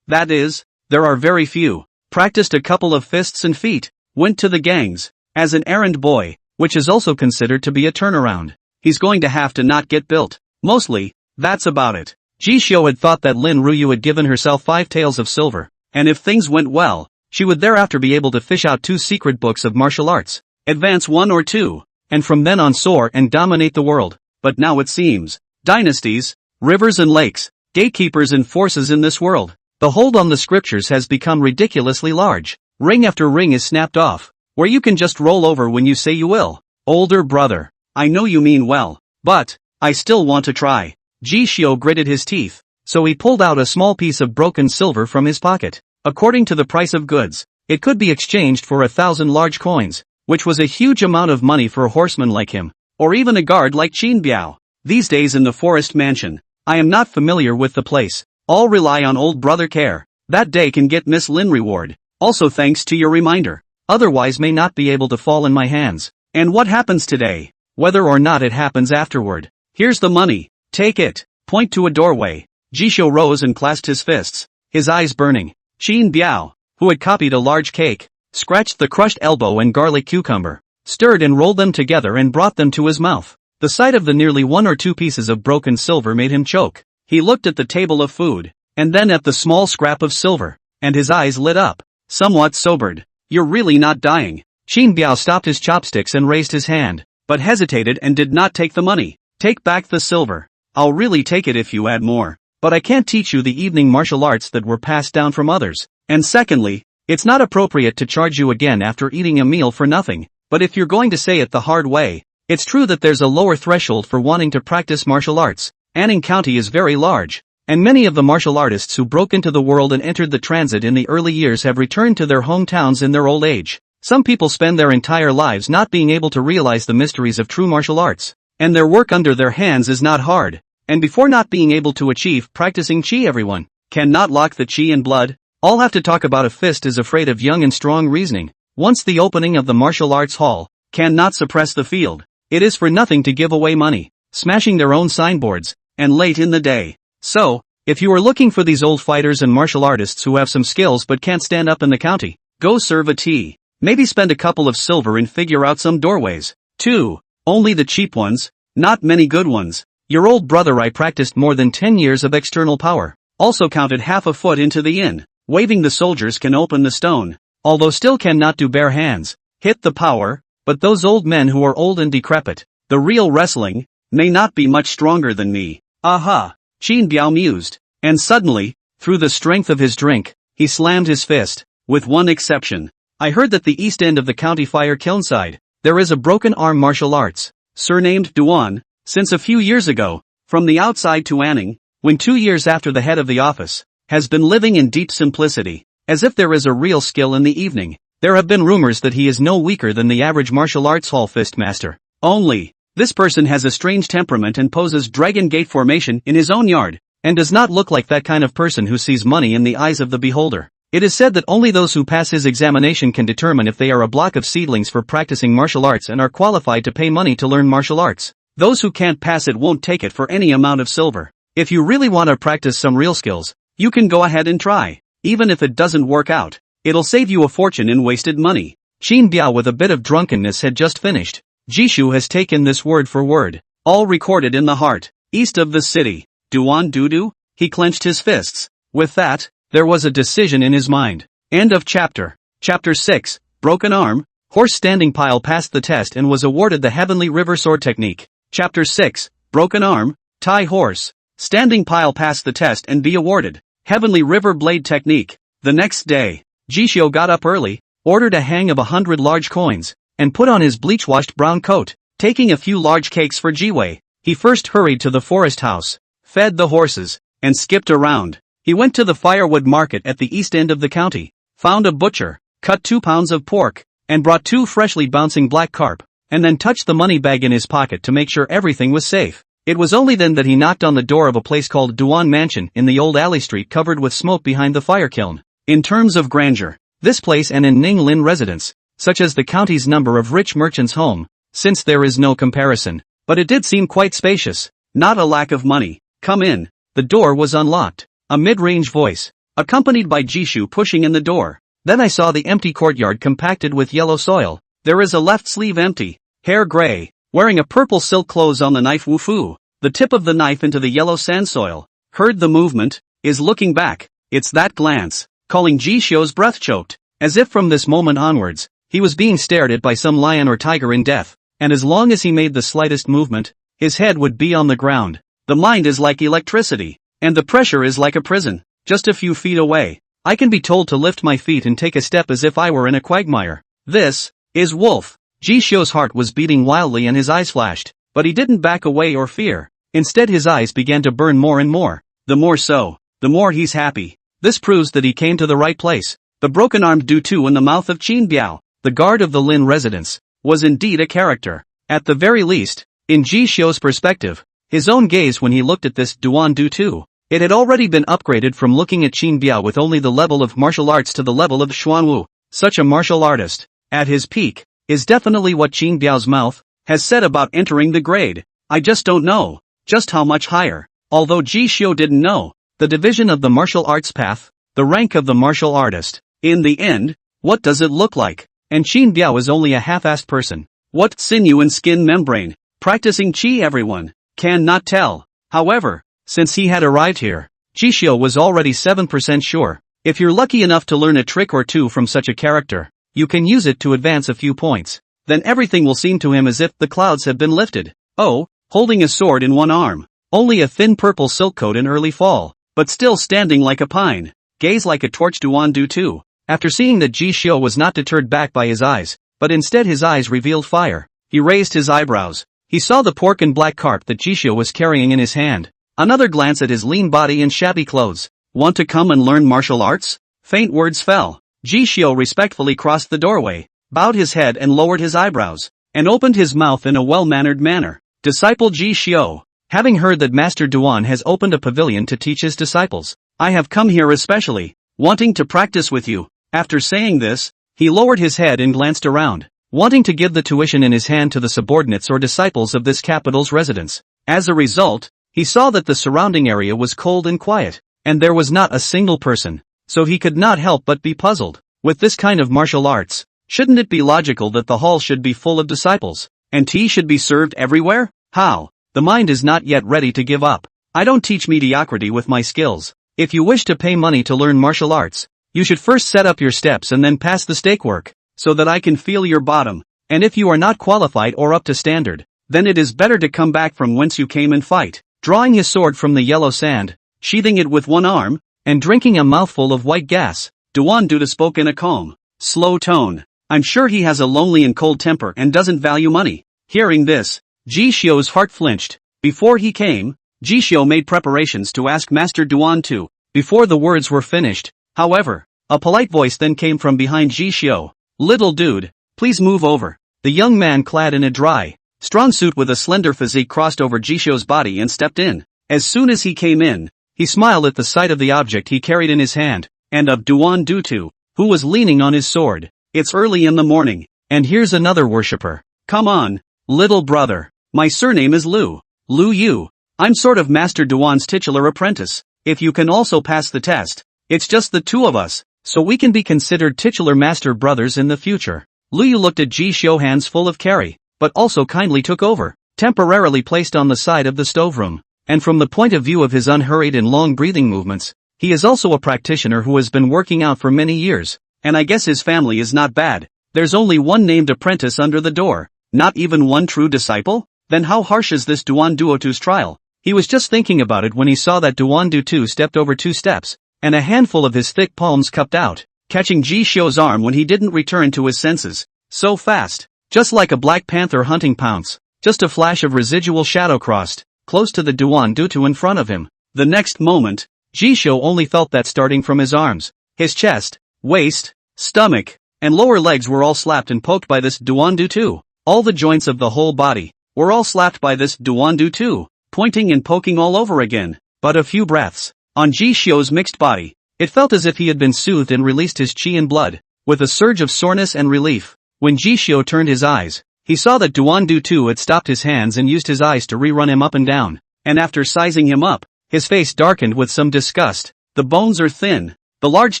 that is, there are very few. Practiced a couple of fists and feet, went to the gangs, as an errand boy, which is also considered to be a turnaround. He's going to have to not get built. Mostly, that's about it. Ji Xiu had thought that Lin Ruyu had given herself 5 taels of silver, and if things went well, she would thereafter be able to fish out 2 secret books of martial arts, advance 1 or 2, and from then on soar and dominate the world. But now it seems, dynasties, rivers and lakes, gatekeepers and forces in this world, the hold on the scriptures has become ridiculously large. Ring after ring is snapped off, where you can just roll over when you say you will. Older brother, I know you mean well, but I still want to try. Ji Xiu gritted his teeth, so he pulled out a small piece of broken silver from his pocket. According to the price of goods, it could be exchanged for 1,000 large coins, which was a huge amount of money for a horseman like him, or even a guard like Qin Biao. These days in the forest mansion, I am not familiar with the place. All rely on old brother care. That day can get Miss Lin reward. Also thanks to your reminder. Otherwise may not be able to fall in my hands. And what happens today? Whether or not it happens afterward. Here's the money. Take it. Point to a doorway. Ji Xiu rose and clasped his fists, his eyes burning. Qin Biao, who had copied a large cake, scratched the crushed elbow and garlic cucumber, stirred and rolled them together and brought them to his mouth. The sight of the nearly 1 or 2 pieces of broken silver made him choke. He looked at the table of food, and then at the small scrap of silver, and his eyes lit up, somewhat sobered. You're really not dying. Qin Biao stopped his chopsticks and raised his hand, but hesitated and did not take the money. Take back the silver. I'll really take it if you add more. But I can't teach you the evening martial arts that were passed down from others. And secondly, it's not appropriate to charge you again after eating a meal for nothing. But if you're going to say it the hard way, it's true that there's a lower threshold for wanting to practice martial arts. Anning County is very large, and many of the martial artists who broke into the world and entered the transit in the early years have returned to their hometowns in their old age. Some people spend their entire lives not being able to realize the mysteries of true martial arts, and their work under their hands is not hard. And before not being able to achieve practicing qi, everyone cannot lock the qi in blood. All have to talk about a fist is afraid of young and strong reasoning. Once the opening of the martial arts hall cannot suppress the field. It is for nothing to give away money, smashing their own signboards, and late in the day. So, if you are looking for these old fighters and martial artists who have some skills but can't stand up in the county, go serve a tea. Maybe spend a couple of silver and figure out some doorways. 2. Only the cheap ones, not many good ones. Your old brother I practiced more than 10 years of external power. Also counted half a foot into the inn. Waving the soldiers can open the stone. Although still cannot do bare hands. Hit the power, but those old men who are old and decrepit, the real wrestling, may not be much stronger than me. Aha! Qin Biao mused. And suddenly, through the strength of his drink, he slammed his fist. With one exception. I heard that the east end of the county fire kilnside, there is a broken arm martial arts, surnamed Duan, since a few years ago, from the outside to Anning, when 2 years after the head of the office, has been living in deep simplicity, as if there is a real skill in the evening. There have been rumors that he is no weaker than the average martial arts hall fist master. Only, this person has a strange temperament and poses Dragon Gate formation in his own yard, and does not look like that kind of person who sees money in the eyes of the beholder. It is said that only those who pass his examination can determine if they are a block of seedlings for practicing martial arts and are qualified to pay money to learn martial arts. Those who can't pass it won't take it for any amount of silver. If you really want to practice some real skills, you can go ahead and try. Even if it doesn't work out, it'll save you a fortune in wasted money. Qin Biao with a bit of drunkenness had just finished. Jishu has taken this word for word. All recorded in the heart, east of the city. Duan Dudu? He clenched his fists. With that, there was a decision in his mind. End of chapter. Chapter 6, Broken Arm. Horse standing pile passed the test and was awarded the Heavenly River Sword Technique. Chapter 6, Broken Arm. Thai horse. Standing pile passed the test and be awarded Heavenly River Blade Technique. The next day, Jishio got up early, ordered a hang of 100 large coins, and put on his bleach-washed brown coat. Taking a few large cakes for Jiwei, he first hurried to the forest house, fed the horses, and skipped around. He went to the firewood market at the east end of the county, found a butcher, cut 2 pounds of pork, and brought 2 freshly bouncing black carp, and then touched the money bag in his pocket to make sure everything was safe. It was only then that he knocked on the door of a place called Duan Mansion in the old alley street covered with smoke behind the fire kiln. In terms of grandeur, this place and in Ning Lin residence, such as the county's number of rich merchants' home, since there is no comparison, but it did seem quite spacious, not a lack of money. Come in. The door was unlocked. A mid-range voice, accompanied by Jishu pushing in the door. Then I saw the empty courtyard compacted with yellow soil. There is a left sleeve empty, hair gray, wearing a purple silk clothes on the knife wufu, the tip of the knife into the yellow sand soil. Heard the movement, is looking back. It's that glance, calling Jishio's breath choked, as if from this moment onwards, he was being stared at by some lion or tiger in death, and as long as he made the slightest movement, his head would be on the ground. The mind is like electricity, and the pressure is like a prison, just a few feet away. I can be told to lift my feet and take a step as if I were in a quagmire. This is Wolf. Jishio's heart was beating wildly and his eyes flashed, but he didn't back away or fear. Instead his eyes began to burn more and more. The more so, the more he's happy. This proves that he came to the right place. The broken-armed Du-Tu in the mouth of Qin Biao, the guard of the Lin residence, was indeed a character. At the very least, in Jishio's perspective, his own gaze when he looked at this Duan Du-Tu, it had already been upgraded from looking at Qin Biao with only the level of martial arts to the level of Xuanwu. Such a martial artist, at his peak, is definitely what Qin Biao's mouth has said about entering the grade. I just don't know just how much higher. Although Jishio didn't know the division of the martial arts path, the rank of the martial artist. In the end, what does it look like? And Qin Biao is only a half-assed person. What sinew and skin membrane? Practicing qi everyone can not tell. However, since he had arrived here, Jishio was already 7% sure. If you're lucky enough to learn a trick or two from such a character, you can use it to advance a few points. Then everything will seem to him as if the clouds have been lifted. Oh, holding a sword in one arm, only a thin purple silk coat in early fall, but still standing like a pine, gaze like a torch Duan Du-Tu. After seeing that Jishio was not deterred back by his eyes, but instead his eyes revealed fire, he raised his eyebrows. He saw the pork and black carp that Jishio was carrying in his hand. Another glance at his lean body and shabby clothes. Want to come and learn martial arts? Faint words fell. Jishio respectfully crossed the doorway, bowed his head and lowered his eyebrows, and opened his mouth in a well-mannered manner. Disciple Jishio, having heard that Master Duan has opened a pavilion to teach his disciples, I have come here especially, wanting to practice with you. After saying this, he lowered his head and glanced around. wanting to give the tuition in his hand to the subordinates or disciples of this capital's residents. As a result, he saw that the surrounding area was cold and quiet, and there was not a single person, so he could not help but be puzzled. With this kind of martial arts, shouldn't it be logical that the hall should be full of disciples, and tea should be served everywhere? How? The mind is not yet ready to give up. I don't teach mediocrity with my skills. If you wish to pay money to learn martial arts, you should first set up your steps and then pass the stake work, so that I can feel your bottom, and if you are not qualified or up to standard, then it is better to come back from whence you came and fight. Drawing his sword from the yellow sand, sheathing it with one arm, and drinking a mouthful of white gas, Duan Duda spoke in a calm, slow tone. I'm sure he has a lonely and cold temper and doesn't value money. Hearing this, Ji Xiu's heart flinched. Before he came, Ji Xiu made preparations to ask Master Duan to. Before the words were finished, however, a polite voice then came from behind Ji Xiu. Little dude, please move over. The young man clad in a dry, strong suit with a slender physique crossed over Ji Xiu's body and stepped in. As soon as he came in, he smiled at the sight of the object he carried in his hand, and of Duan Du, who was leaning on his sword. It's early in the morning, and here's another worshipper. Come on, little brother. My surname is Lu Yu. I'm sort of Master Duan's titular apprentice. If you can also pass the test, it's just the two of us, so we can be considered titular master brothers in the future. Lu Yu looked at Ji Xiu, hands full of carry, but also kindly took over, temporarily placed on the side of the stoveroom, and from the point of view of his unhurried and long breathing movements, he is also a practitioner who has been working out for many years, and I guess his family is not bad. There's only one named apprentice under the door, not even one true disciple? Then how harsh is this Duan Duotu's trial? He was just thinking about it when he saw that Duan Duotu stepped over 2 steps, and a handful of his thick palms cupped out, catching Ji Xiu's arm when he didn't return to his senses. So fast, just like a black panther hunting pounce, just a flash of residual shadow crossed, close to the Duan Duotu in front of him. The next moment, Ji Xiu only felt that starting from his arms, his chest, waist, stomach, and lower legs were all slapped and poked by this Duan Duotu. All the joints of the whole body were all slapped by this Duan Duotu, pointing and poking all over again. But a few breaths on Ji Xiu's mixed body, it felt as if he had been soothed and released his qi and blood, with a surge of soreness and relief. When Ji Xiu turned his eyes, he saw that Duan Duotu had stopped his hands and used his eyes to rerun him up and down, and after sizing him up, his face darkened with some disgust. The bones are thin, the large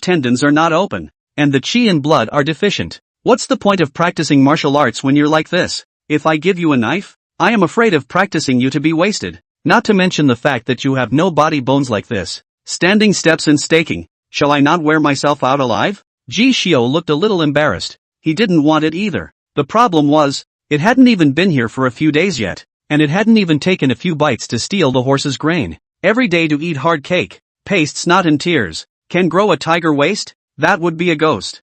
tendons are not open, and the qi and blood are deficient. What's the point of practicing martial arts when you're like this? If I give you a knife, I am afraid of practicing you to be wasted. Not to mention the fact that you have no body bones like this. Standing steps and staking. Shall I not wear myself out alive? Ji Xiu looked a little embarrassed. He didn't want it either. The problem was, it hadn't even been here for a few days yet, and it hadn't even taken a few bites to steal the horse's grain. Every day to eat hard cake, paste, snot and tears. Can grow a tiger waist? That would be a ghost.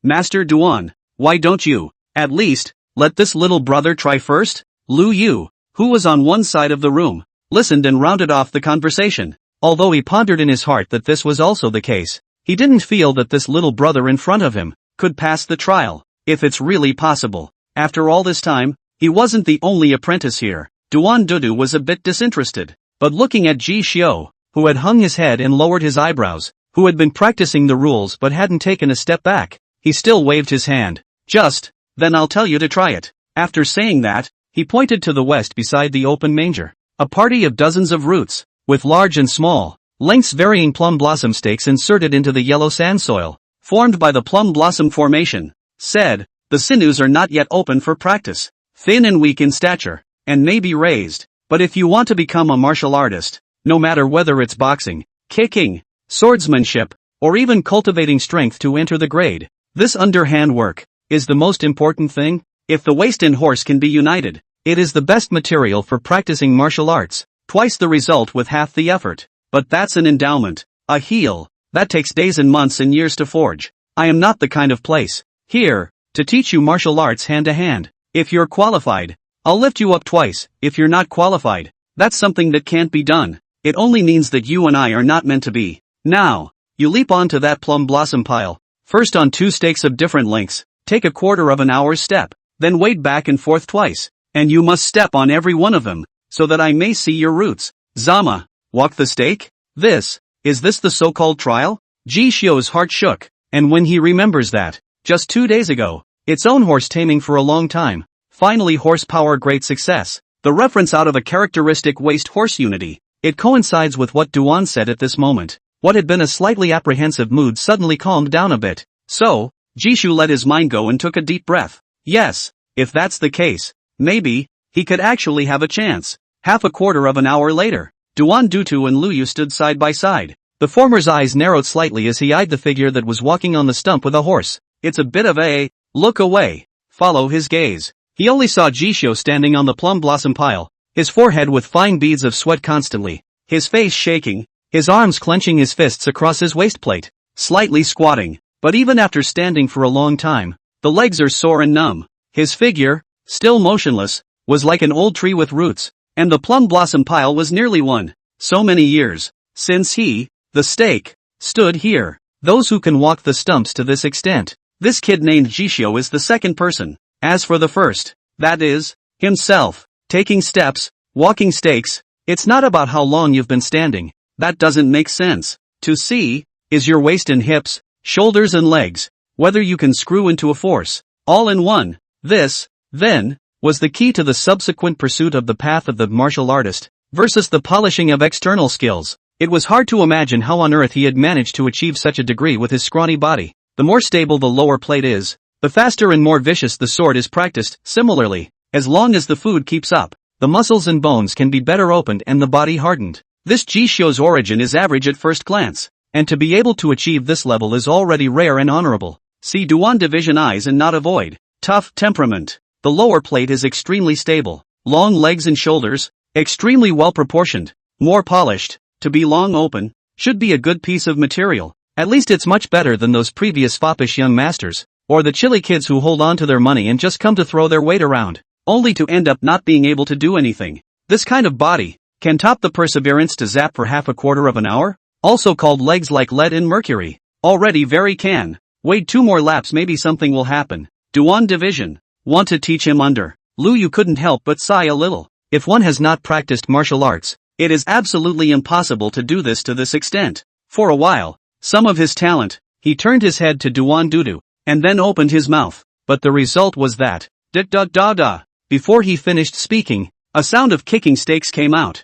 Master Duan, why don't you, at least, let this little brother try first? Lu Yu, who was on one side of the room, listened and rounded off the conversation. Although he pondered in his heart that this was also the case, he didn't feel that this little brother in front of him could pass the trial, if it's really possible. After all this time, he wasn't the only apprentice here. Duan Dudu was a bit disinterested, but looking at Ji Xiu, who had hung his head and lowered his eyebrows, who had been practicing the rules but hadn't taken a step back, he still waved his hand. Then I'll tell you to try it. After saying that, he pointed to the west beside the open manger. A party of dozens of roots, with large and small, lengths varying plum blossom stakes inserted into the yellow sand soil, formed by the plum blossom formation, said, the sinews are not yet open for practice, thin and weak in stature, and may be raised, but if you want to become a martial artist, no matter whether it's boxing, kicking, swordsmanship, or even cultivating strength to enter the grade, this underhand work is the most important thing. If the waist and horse can be united, it is the best material for practicing martial arts, twice the result with half the effort. But that's an endowment, a heel, that takes days and months and years to forge. I am not the kind of place here to teach you martial arts hand to hand. If you're qualified, I'll lift you up twice. If you're not qualified, that's something that can't be done. It only means that you and I are not meant to be. Now, you leap onto that plum blossom pile, first on 2 stakes of different lengths, take a quarter of an hour's step, then wade back and forth twice, and you must step on every one of them, so that I may see your roots. Zama, walk the stake? Is this the so-called trial? Ji Xiu's heart shook, and when he remembers that, just 2 days ago, Its own horse taming for a long time. Finally horsepower great success. The reference out of a characteristic waist horse unity. It coincides with what Duan said at this moment. What had been a slightly apprehensive mood suddenly calmed down a bit. So, Jishu let his mind go and took a deep breath. Yes, if that's the case, maybe, he could actually have a chance. Half a quarter of an hour later, Duan Dutu and Luyu stood side by side. The former's eyes narrowed slightly as he eyed the figure that was walking on the stump with a horse. It's a bit of a, look away, follow his gaze. He only saw Jisho standing on the plum blossom pile, his forehead with fine beads of sweat constantly, his face shaking, his arms clenching his fists across his waistplate, slightly squatting. But even after standing for a long time, the legs are sore and numb. His figure, still motionless, was like an old tree with roots, and the plum blossom pile was nearly so many years since he, the stake, stood here. Those who can walk the stumps to this extent. This kid named Jishio is the second person. As for the first, that is, himself, taking steps, walking stakes, it's not about how long you've been standing. That doesn't make sense. To see, is your waist and hips, shoulders and legs, whether you can screw into a force, all in one. This, then, was the key to the subsequent pursuit of the path of the martial artist, versus the polishing of external skills. It was hard to imagine how on earth he had managed to achieve such a degree with his scrawny body. The more stable the lower plate is, the faster and more vicious the sword is practiced. Similarly, as long as the food keeps up, the muscles and bones can be better opened and the body hardened. This Jisho's origin is average at first glance, and to be able to achieve this level is already rare and honorable. See Duan division eyes and not avoid. Tough temperament. The lower plate is extremely stable. Long legs and shoulders, extremely well proportioned, more polished. To be long open, should be a good piece of material. At least it's much better than those previous foppish young masters, or the chilly kids who hold on to their money and just come to throw their weight around, only to end up not being able to do anything. This kind of body can top the perseverance to zap for half a quarter of an hour, also called legs like lead and mercury. Already very can. Wait 2 more laps, maybe something will happen. Duan division. Want to teach him under. Luyu couldn't help but sigh a little. If one has not practiced martial arts, it is absolutely impossible to do this to this extent. For a while, some of his talent, he turned his head to Duan Dudu, and then opened his mouth. But the result was that, da-da-da-da. Before he finished speaking, a sound of kicking stakes came out.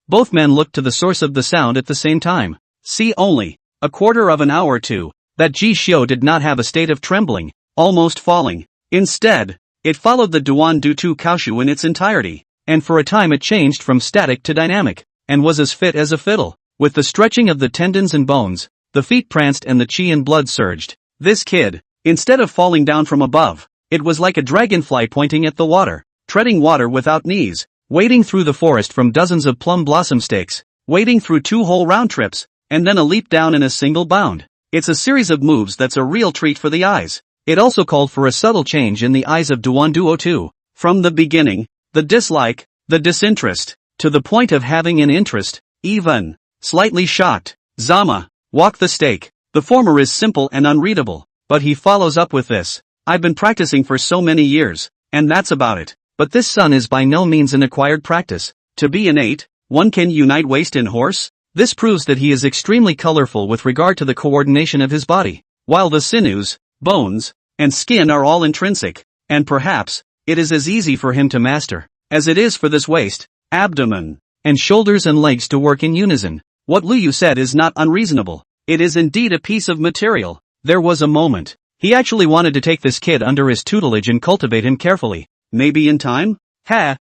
Both men looked to the source of the sound at the same time. See only, a quarter of an hour to, that Jishio did not have a state of trembling, almost falling. Instead, it followed the Duan Dutu Kaoshu in its entirety, and for a time it changed from static to dynamic, and was as fit as a fiddle. With the stretching of the tendons and bones, the feet pranced and the chi and blood surged. This kid, instead of falling down from above, it was like a dragonfly pointing at the water, treading water without knees, wading through the forest from dozens of plum blossom stakes, wading through 2 whole round trips, and then a leap down in a single bound. It's a series of moves that's a real treat for the eyes. It also called for a subtle change in the eyes of Duan Duo too. From the beginning, the dislike, the disinterest, to the point of having an interest, even slightly shocked. Zama, walk the stake. The former is simple and unreadable, but he follows up with this. I've been practicing for so many years, and that's about it. But this son is by no means an acquired practice. To be innate, one can unite waist and horse. This proves that he is extremely colorful with regard to the coordination of his body, while the sinews, bones, and skin are all intrinsic, and perhaps, it is as easy for him to master, as it is for this waist, abdomen, and shoulders and legs to work in unison. What Luyu said is not unreasonable. It is indeed a piece of material. There was a moment. He actually wanted to take this kid under his tutelage and cultivate him carefully. Maybe in time?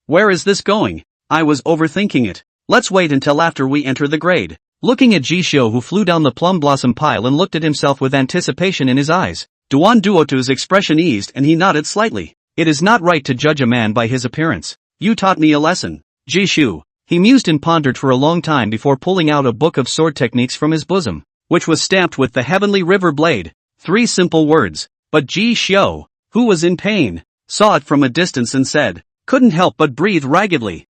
Where is this going? I was overthinking it. Let's wait until after we enter the grade. Looking at Jishio, who flew down the plum blossom pile and looked at himself with anticipation in his eyes, Duan Duotu's expression eased and he nodded slightly. It is not right to judge a man by his appearance. You taught me a lesson, Jishu. He mused and pondered for a long time before pulling out a book of sword techniques from his bosom, which was stamped with the heavenly river blade. 3 simple words. But Jishio, who was in pain, saw it from a distance and said, couldn't help but breathe raggedly.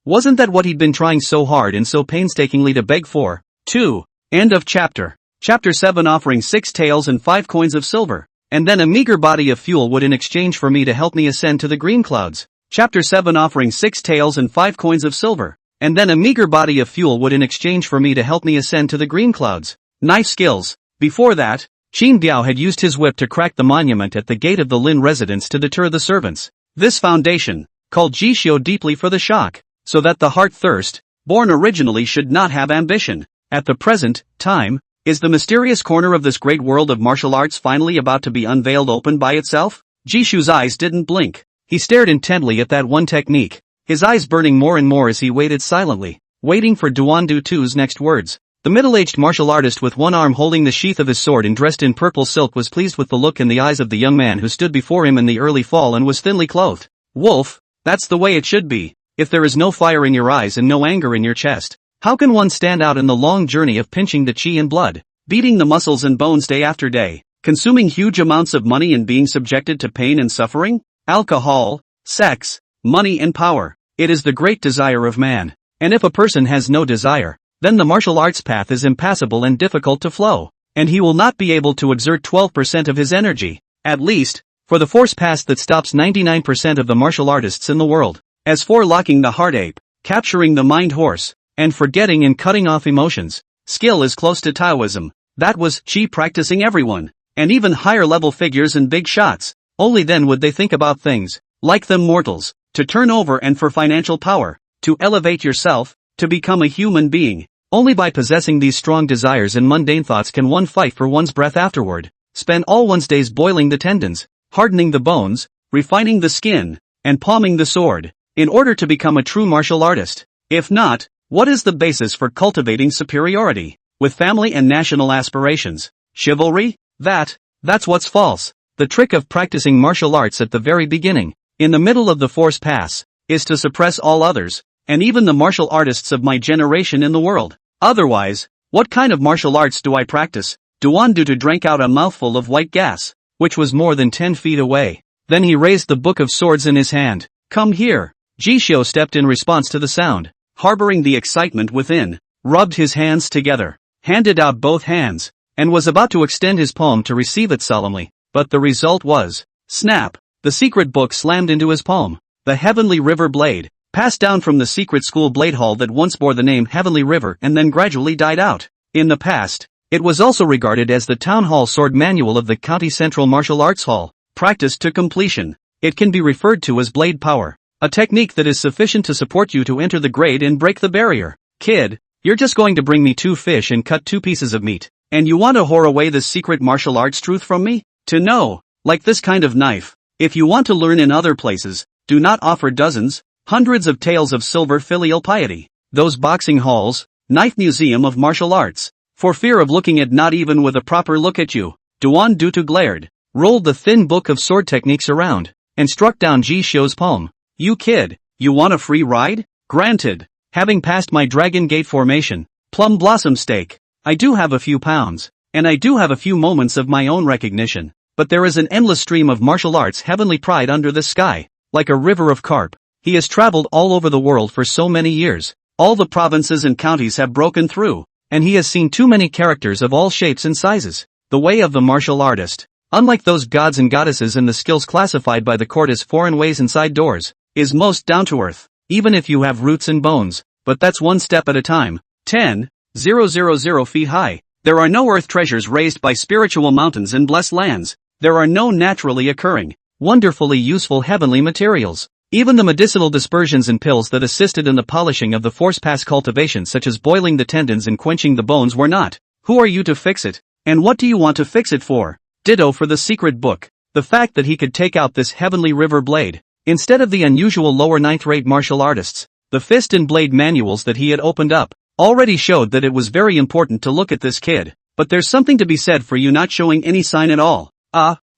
Wasn't that what he'd been trying so hard and so painstakingly to beg for? 2. End of chapter. Chapter 7 offering 6 taels and 5 coins of silver, and then a meager body of fuel wood in exchange for me to help me ascend to the green clouds. Chapter 7 offering 6 taels and 5 coins of silver, and then a meager body of fuel wood in exchange for me to help me ascend to the green clouds. Knife skills. Before that, Qin Biao had used his whip to crack the monument at the gate of the Lin residence to deter the servants. This foundation, called Jishio deeply for the shock, so that the heart thirst, born originally should not have ambition. At the present time, is the mysterious corner of this great world of martial arts finally about to be unveiled open by itself? Jishu's eyes didn't blink. He stared intently at that one technique, his eyes burning more and more as he waited silently, waiting for Duandu 2's next words. The middle-aged martial artist with one arm holding the sheath of his sword and dressed in purple silk was pleased with the look in the eyes of the young man who stood before him in the early fall and was thinly clothed. Wolf, that's the way it should be. If there is no fire in your eyes and no anger in your chest, how can one stand out in the long journey of pinching the chi and blood, beating the muscles and bones day after day, consuming huge amounts of money and being subjected to pain and suffering? Alcohol, sex, money and power. It is the great desire of man. And if a person has no desire, then the martial arts path is impassable and difficult to flow, and he will not be able to exert 12% of his energy, at least, for the force path that stops 99% of the martial artists in the world. As for locking the heart ape, capturing the mind horse, and forgetting and cutting off emotions, skill is close to Taoism. That was Qi practicing everyone, and even higher level figures and big shots. Only then would they think about things, like them mortals, to turn over and for financial power, to elevate yourself, to become a human being. Only by possessing these strong desires and mundane thoughts can one fight for one's breath afterward, spend all one's days boiling the tendons, hardening the bones, refining the skin, and palming the sword, in order to become a true martial artist. If not, what is the basis for cultivating superiority, with family and national aspirations? Chivalry? That's what's false. The trick of practicing martial arts at the very beginning, in the middle of the force pass, is to suppress all others, and even the martial artists of my generation in the world. Otherwise, what kind of martial arts do I practice? Duandu drank out a mouthful of white gas, which was more than 10 feet away. Then he raised the book of swords in his hand. Come here. Jishio stepped in response to the sound, harboring the excitement within, rubbed his hands together, handed out both hands, and was about to extend his palm to receive it solemnly, but the result was, snap, the secret book slammed into his palm. The Heavenly River Blade, passed down from the secret school blade hall that once bore the name Heavenly River and then gradually died out. In the past, it was also regarded as the town hall sword manual of the County Central Martial Arts Hall, practiced to completion. It can be referred to as blade power, a technique that is sufficient to support you to enter the grade and break the barrier. Kid, you're just going to bring me 2 fish and cut 2 pieces of meat, and you want to whore away this secret martial arts truth from me? To know, like this kind of knife, if you want to learn in other places, do not offer dozens, hundreds of tales of silver filial piety, those boxing halls, knife museum of martial arts, for fear of looking at not even with a proper look at you. Duandu glared, rolled the thin book of sword techniques around, and struck down Jishio's palm. You kid, you want a free ride? Granted. Having passed my Dragon Gate formation, plum blossom stake, I do have a few pounds, and I do have a few moments of my own recognition, but there is an endless stream of martial arts heavenly pride under the sky, like a river of carp. He has traveled all over the world for so many years, all the provinces and counties have broken through, and he has seen too many characters of all shapes and sizes. The way of the martial artist, unlike those gods and goddesses and the skills classified by the court as foreign ways inside doors, is most down to earth, even if you have roots and bones, but that's one step at a time. 10,000 feet high. There are no earth treasures raised by spiritual mountains in blessed lands. There are no naturally occurring, wonderfully useful heavenly materials. Even the medicinal dispersions and pills that assisted in the polishing of the force pass cultivation, such as boiling the tendons and quenching the bones, were not. Who are you to fix it? And what do you want to fix it for? Ditto for the secret book. The fact that he could take out this Heavenly River Blade, instead of the unusual lower 9th-rate martial artists, the fist and blade manuals that he had opened up, already showed that it was very important to look at this kid. But there's something to be said for you not showing any sign at all.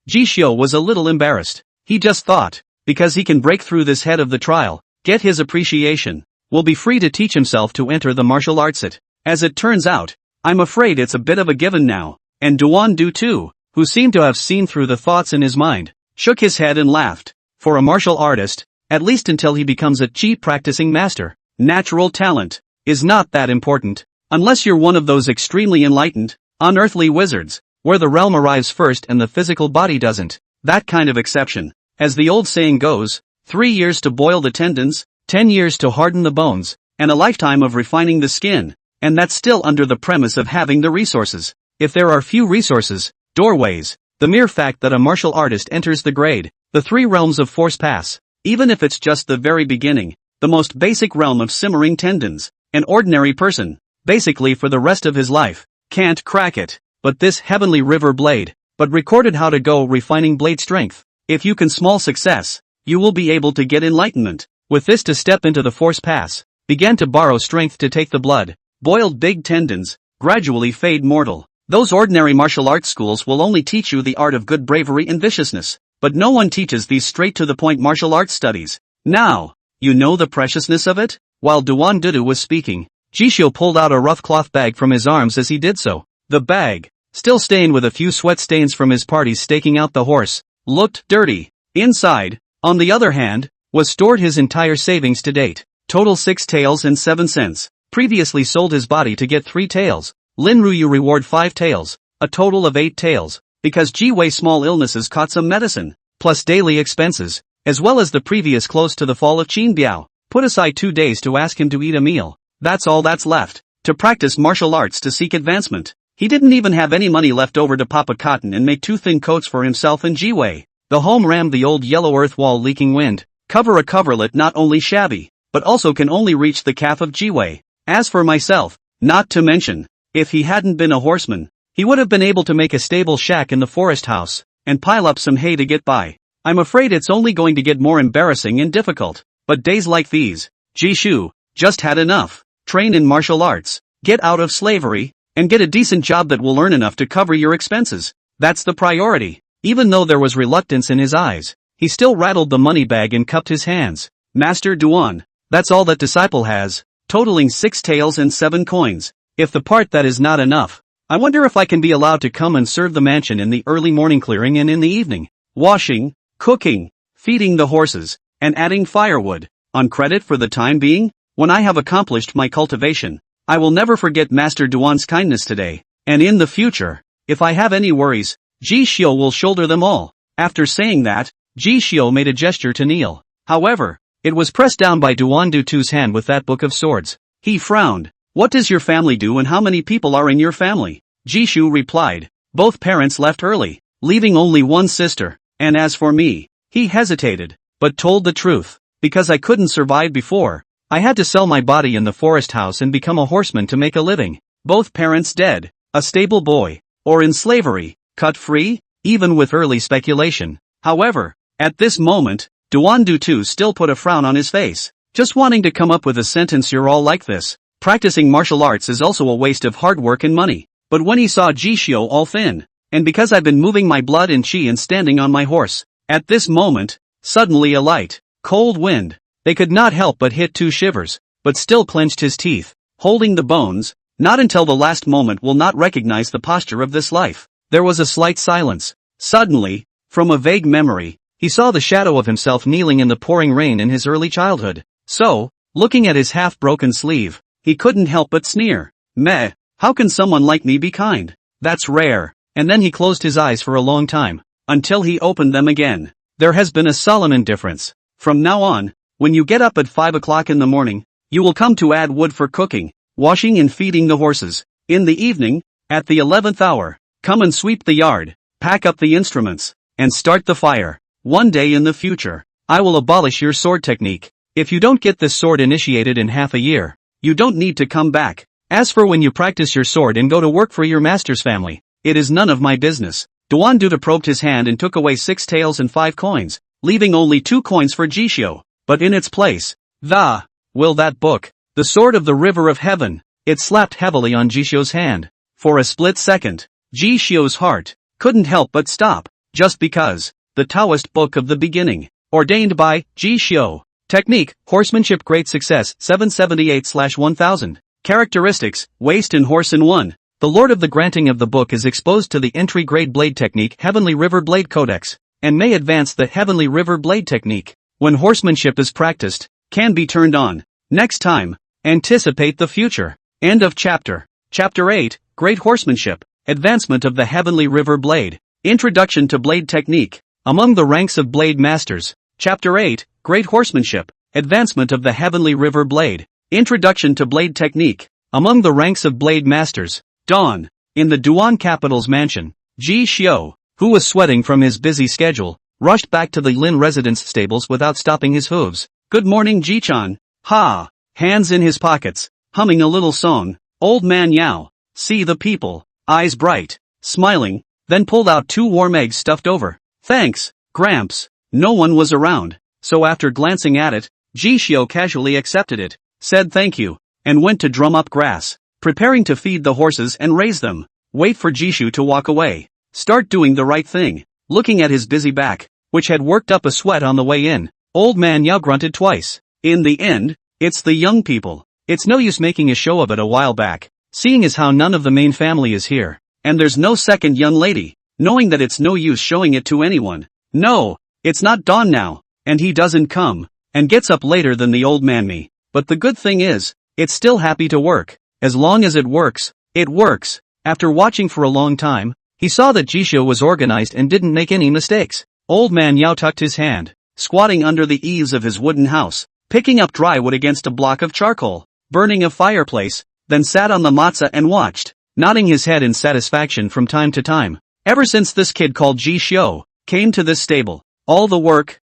Jishio was a little embarrassed. He just thought, because he can break through this head of the trial, get his appreciation, will be free to teach himself to enter the martial arts. As it turns out, I'm afraid it's a bit of a given now. And Duandu too, who seemed to have seen through the thoughts in his mind, shook his head and laughed. For a martial artist, at least until he becomes a chi practicing master, natural talent is not that important, unless you're one of those extremely enlightened, unearthly wizards, where the realm arrives first and the physical body doesn't. That kind of exception. As the old saying goes, 3 years to boil the tendons, 10 years to harden the bones, and a lifetime of refining the skin, and that's still under the premise of having the resources. If there are few resources, Doorways. The mere fact that a martial artist enters the grade, the three realms of force pass, even if it's just the very beginning, the most basic realm of simmering tendons, an ordinary person, basically for the rest of his life, can't crack it. But this heavenly river blade, but recorded how to go refining blade strength. If you can small success, you will be able to get enlightenment. With this to step into the force pass, began to borrow strength to take the blood, boiled big tendons, gradually fade mortal. Those ordinary martial arts schools will only teach you the art of good bravery and viciousness, but no one teaches these straight to the point martial arts studies. Now, you know the preciousness of it? While Duan Dudu was speaking, Jishio pulled out a rough cloth bag from his arms as he did so. The bag, still stained with a few sweat stains from his parties staking out the horse, looked dirty. Inside, on the other hand, was stored his entire savings to date, total 6 taels and 7 cents. Previously sold his body to get 3 taels. Lin Ruyu reward 5 taels, a total of 8 taels, because Ji-Wei small illnesses caught some medicine, plus daily expenses, as well as the previous close to the fall of Qin Biao. Put aside 2 days to ask him to eat a meal. That's all that's left. To practice martial arts to seek advancement. He didn't even have any money left over to pop a cotton and make 2 thin coats for himself and Ji-Wei. The home rammed the old yellow earth wall leaking wind. Cover a coverlet not only shabby, but also can only reach the calf of Ji-Wei. As for myself, not to mention, if he hadn't been a horseman, he would have been able to make a stable shack in the forest house, and pile up some hay to get by. I'm afraid it's only going to get more embarrassing and difficult. But days like these, Jishu, just had enough. Train in martial arts, get out of slavery, and get a decent job that will earn enough to cover your expenses. That's the priority. Even though there was reluctance in his eyes, he still rattled the money bag and cupped his hands. Master Duan, that's all that disciple has, totaling 6 taels and 7 coins. If the part that is not enough, I wonder if I can be allowed to come and serve the mansion in the early morning clearing and in the evening, washing, cooking, feeding the horses, and adding firewood, on credit for the time being. When I have accomplished my cultivation, I will never forget Master Duan's kindness today, and in the future, if I have any worries, Ji Xiu will shoulder them all. After saying that, Ji Xiu made a gesture to kneel. However, it was pressed down by Duan Dutu's hand with that book of swords. He frowned. What does your family do and how many people are in your family? Ji Xiu replied. Both parents left early, leaving only one sister, and as for me, he hesitated, but told the truth. Because I couldn't survive before, I had to sell my body in the forest house and become a horseman to make a living. Both parents dead, a stable boy, or in slavery, cut free, even with early speculation. However, at this moment, Duan Dutu still put a frown on his face, just wanting to come up with a sentence. You're all like this. Practicing martial arts is also a waste of hard work and money. But when he saw Ji Xiu all thin, and because I've been moving my blood and chi and standing on my horse, at this moment, suddenly a light, cold wind, they could not help but hit 2 shivers, but still clenched his teeth, holding the bones. Not until the last moment will not recognize the posture of this life. There was a slight silence. Suddenly, from a vague memory, he saw the shadow of himself kneeling in the pouring rain in his early childhood. So, looking at his half-broken sleeve, he couldn't help but sneer. Meh, how can someone like me be kind? That's rare. And then he closed his eyes for a long time, until he opened them again. There has been a Solomon difference. From now on, when you get up at 5 o'clock in the morning, you will come to add wood for cooking, washing and feeding the horses. In the evening, at the 11th hour, come and sweep the yard, pack up the instruments, and start the fire. One day in the future, I will abolish your sword technique. If you don't get this sword initiated in half a year, you don't need to come back. As for when you practice your sword and go to work for your master's family, it is none of my business. Duan Duta probed his hand and took away 6 taels and 5 coins, leaving only 2 coins for Jishio. But in its place, that book, the sword of the river of heaven, it slapped heavily on Jishio's hand. For a split second, Jishio's heart couldn't help but stop, just because, the Taoist book of the beginning, ordained by Jishio. Technique, horsemanship great success, 778/1000. Characteristics, waist and horse in one. The lord of the granting of the book is exposed to the entry grade blade technique Heavenly River Blade Codex, and may advance the Heavenly River Blade technique. When horsemanship is practiced, can be turned on. Next time, anticipate the future. End of chapter. Chapter 8, Great Horsemanship, Advancement of the Heavenly River Blade. Introduction to Blade Technique. Among the ranks of Blade Masters. Chapter 8, Great Horsemanship, Advancement of the Heavenly River Blade. Introduction to Blade Technique. Among the ranks of Blade Masters. Dawn. In the Duan capital's mansion, Ji Xiao, who was sweating from his busy schedule, rushed back to the Lin residence stables without stopping his hooves. Good morning Ji-chan. Ha! Hands in his pockets, humming a little song. Old man Yao, see the people, eyes bright, smiling, then pulled out 2 warm eggs stuffed over. Thanks, Gramps. No one was around, so after glancing at it, Ji Xiao casually accepted it, said thank you, and went to drum up grass, preparing to feed the horses and raise them. Wait for Jishu to walk away. Start doing the right thing. Looking at his busy back, which had worked up a sweat on the way in, old man Yao grunted twice. In the end, it's the young people. It's no use making a show of it a while back, seeing as how none of the main family is here, and there's no second young lady, knowing that it's no use showing it to anyone. No, it's not dawn now, and he doesn't come, and gets up later than the old man me. But the good thing is, it's still happy to work. As long as it works, it works. After watching for a long time, he saw that Jisho was organized and didn't make any mistakes. Old man Yao tucked his hand, squatting under the eaves of his wooden house, picking up dry wood against a block of charcoal, burning a fireplace, then sat on the matza and watched, nodding his head in satisfaction from time to time. Ever since this kid called Jisho came to this stable, all the work,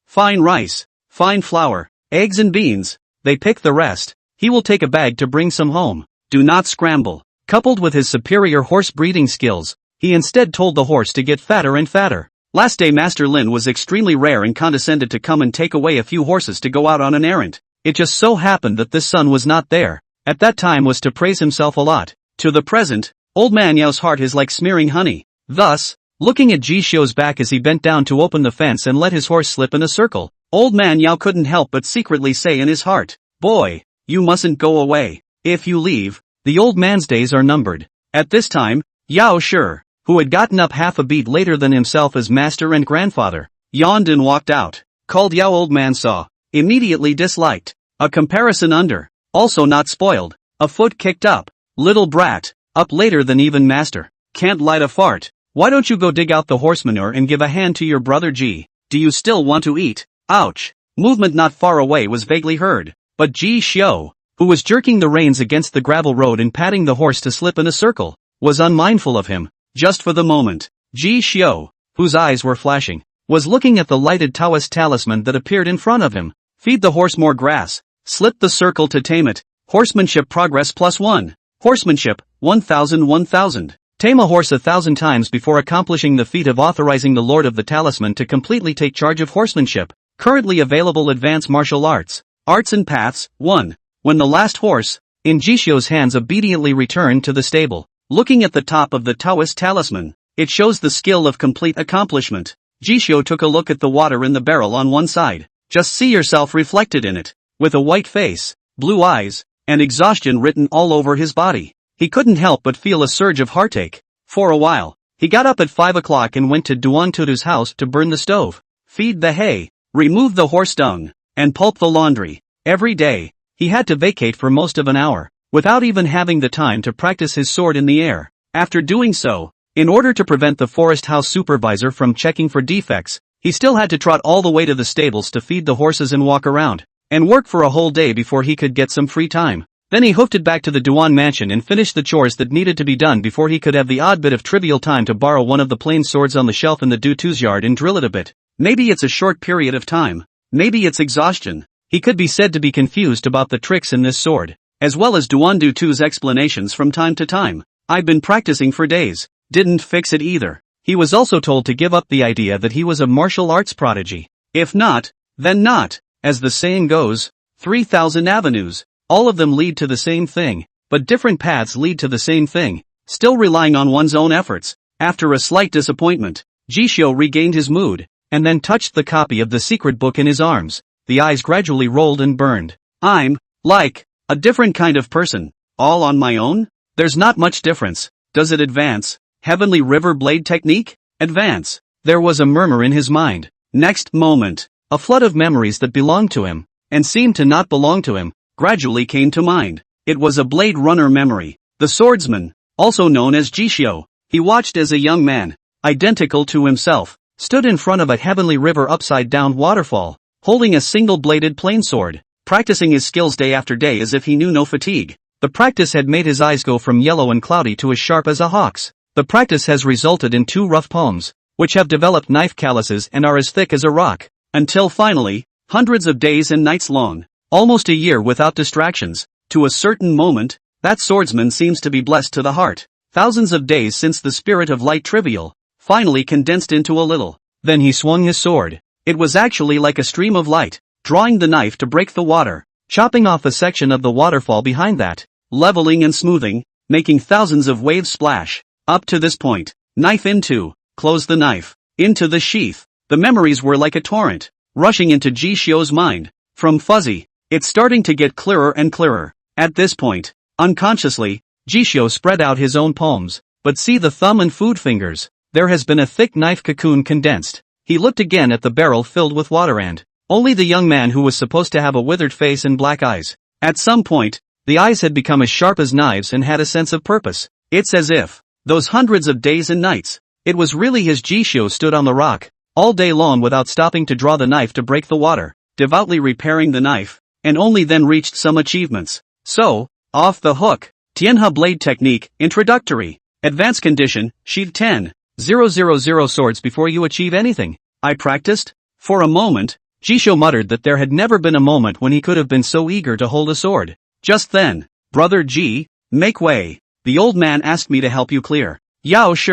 fine rice, fine flour, eggs and beans, they pick the rest. He will take a bag to bring some home. Do not scramble. Coupled with his superior horse breeding skills, he instead told the horse to get fatter and fatter. Last day Master Lin was extremely rare and condescended to come and take away a few horses to go out on an errand. It just so happened that this son was not there. At that time was to praise himself a lot. To the present, old man Yao's heart is like smearing honey. Thus, looking at Ji Xiao's back as he bent down to open the fence and let his horse slip in a circle, old man Yao couldn't help but secretly say in his heart, boy, you mustn't go away. If you leave, the old man's days are numbered. At this time, Yao Shi, who had gotten up half a beat later than himself as master and grandfather, yawned and walked out. Called Yao old man saw, immediately disliked. A comparison under, also not spoiled. A foot kicked up. Little brat, up later than even master. Can't light a fart. Why don't you go dig out the horse manure and give a hand to your brother Ji? Do you still want to eat? Ouch. Movement not far away was vaguely heard, but Ji Xiao, who was jerking the reins against the gravel road and patting the horse to slip in a circle, was unmindful of him. Just for the moment, Ji Xiao, whose eyes were flashing, was looking at the lighted Taoist talisman that appeared in front of him. Feed the horse more grass. Slip the circle to tame it. Horsemanship progress +1. Horsemanship, 1000. Tame a horse 1,000 times before accomplishing the feat of authorizing the Lord of the Talisman to completely take charge of horsemanship. Currently available advanced martial arts. Arts and paths, 1. When the last horse, in Jisho's hands obediently returned to the stable. Looking at the top of the Taoist talisman, it shows the skill of complete accomplishment. Jisho took a look at the water in the barrel on one side. Just see yourself reflected in it. With a white face, blue eyes, and exhaustion written all over his body. He couldn't help but feel a surge of heartache. For a while, he got up at 5 o'clock and went to Duan Tutu's house to burn the stove, feed the hay, remove the horse dung, and pulp the laundry. Every day, he had to vacate for most of an hour, without even having the time to practice his sword in the air. After doing so, in order to prevent the forest house supervisor from checking for defects, he still had to trot all the way to the stables to feed the horses and walk around, and work for a whole day before he could get some free time. Then he hoofed it back to the Duan mansion and finished the chores that needed to be done before he could have the odd bit of trivial time to borrow one of the plain swords on the shelf in the Dutu's yard and drill it a bit. Maybe it's a short period of time. Maybe it's exhaustion. He could be said to be confused about the tricks in this sword, as well as Duan Dutu's explanations from time to time. I've been practicing for days. Didn't fix it either. He was also told to give up the idea that he was a martial arts prodigy. If not, then not. As the saying goes, 3,000 avenues. All of them lead to the same thing, but different paths lead to the same thing, still relying on one's own efforts. After a slight disappointment, Jisho regained his mood, and then touched the copy of the secret book in his arms. The eyes gradually rolled and burned. I'm, like, a different kind of person. All on my own? There's not much difference. Does it advance? Heavenly River Blade technique? Advance. There was a murmur in his mind. Next moment, a flood of memories that belonged to him, and seemed to not belong to him, gradually came to mind. It was a Blade Runner memory. The swordsman, also known as Jisho, he watched as a young man, identical to himself, stood in front of a Heavenly River upside-down waterfall, holding a single-bladed plain sword, practicing his skills day after day as if he knew no fatigue. The practice had made his eyes go from yellow and cloudy to as sharp as a hawk's. The practice has resulted in 2 rough palms, which have developed knife calluses and are as thick as a rock. Until finally, hundreds of days and nights long, almost a year without distractions, to a certain moment, that swordsman seems to be blessed to the heart. Thousands of days since the spirit of light trivial, finally condensed into a little. Then he swung his sword. It was actually like a stream of light, drawing the knife to break the water, chopping off a section of the waterfall behind that, leveling and smoothing, making thousands of waves splash. Up to this point, knife into, close the knife, into the sheath. The memories were like a torrent, rushing into Jishio's mind. From fuzzy, it's starting to get clearer and clearer. At this point, unconsciously, Jishio spread out his own palms, but see the thumb and food fingers. There has been a thick knife cocoon condensed. He looked again at the barrel filled with water and only the young man who was supposed to have a withered face and black eyes. At some point, the eyes had become as sharp as knives and had a sense of purpose. It's as if, those hundreds of days and nights, it was really his Jishio stood on the rock, all day long without stopping to draw the knife to break the water, devoutly repairing the knife, and only then reached some achievements. So, off the hook. Tianhe Blade Technique, Introductory. Advanced Condition, Sheet 10. 000 swords before you achieve anything. I practiced? For a moment, Jishio muttered that there had never been a moment when he could have been so eager to hold a sword. Just then, Brother Ji, make way. The old man asked me to help you clear. Yao Shi,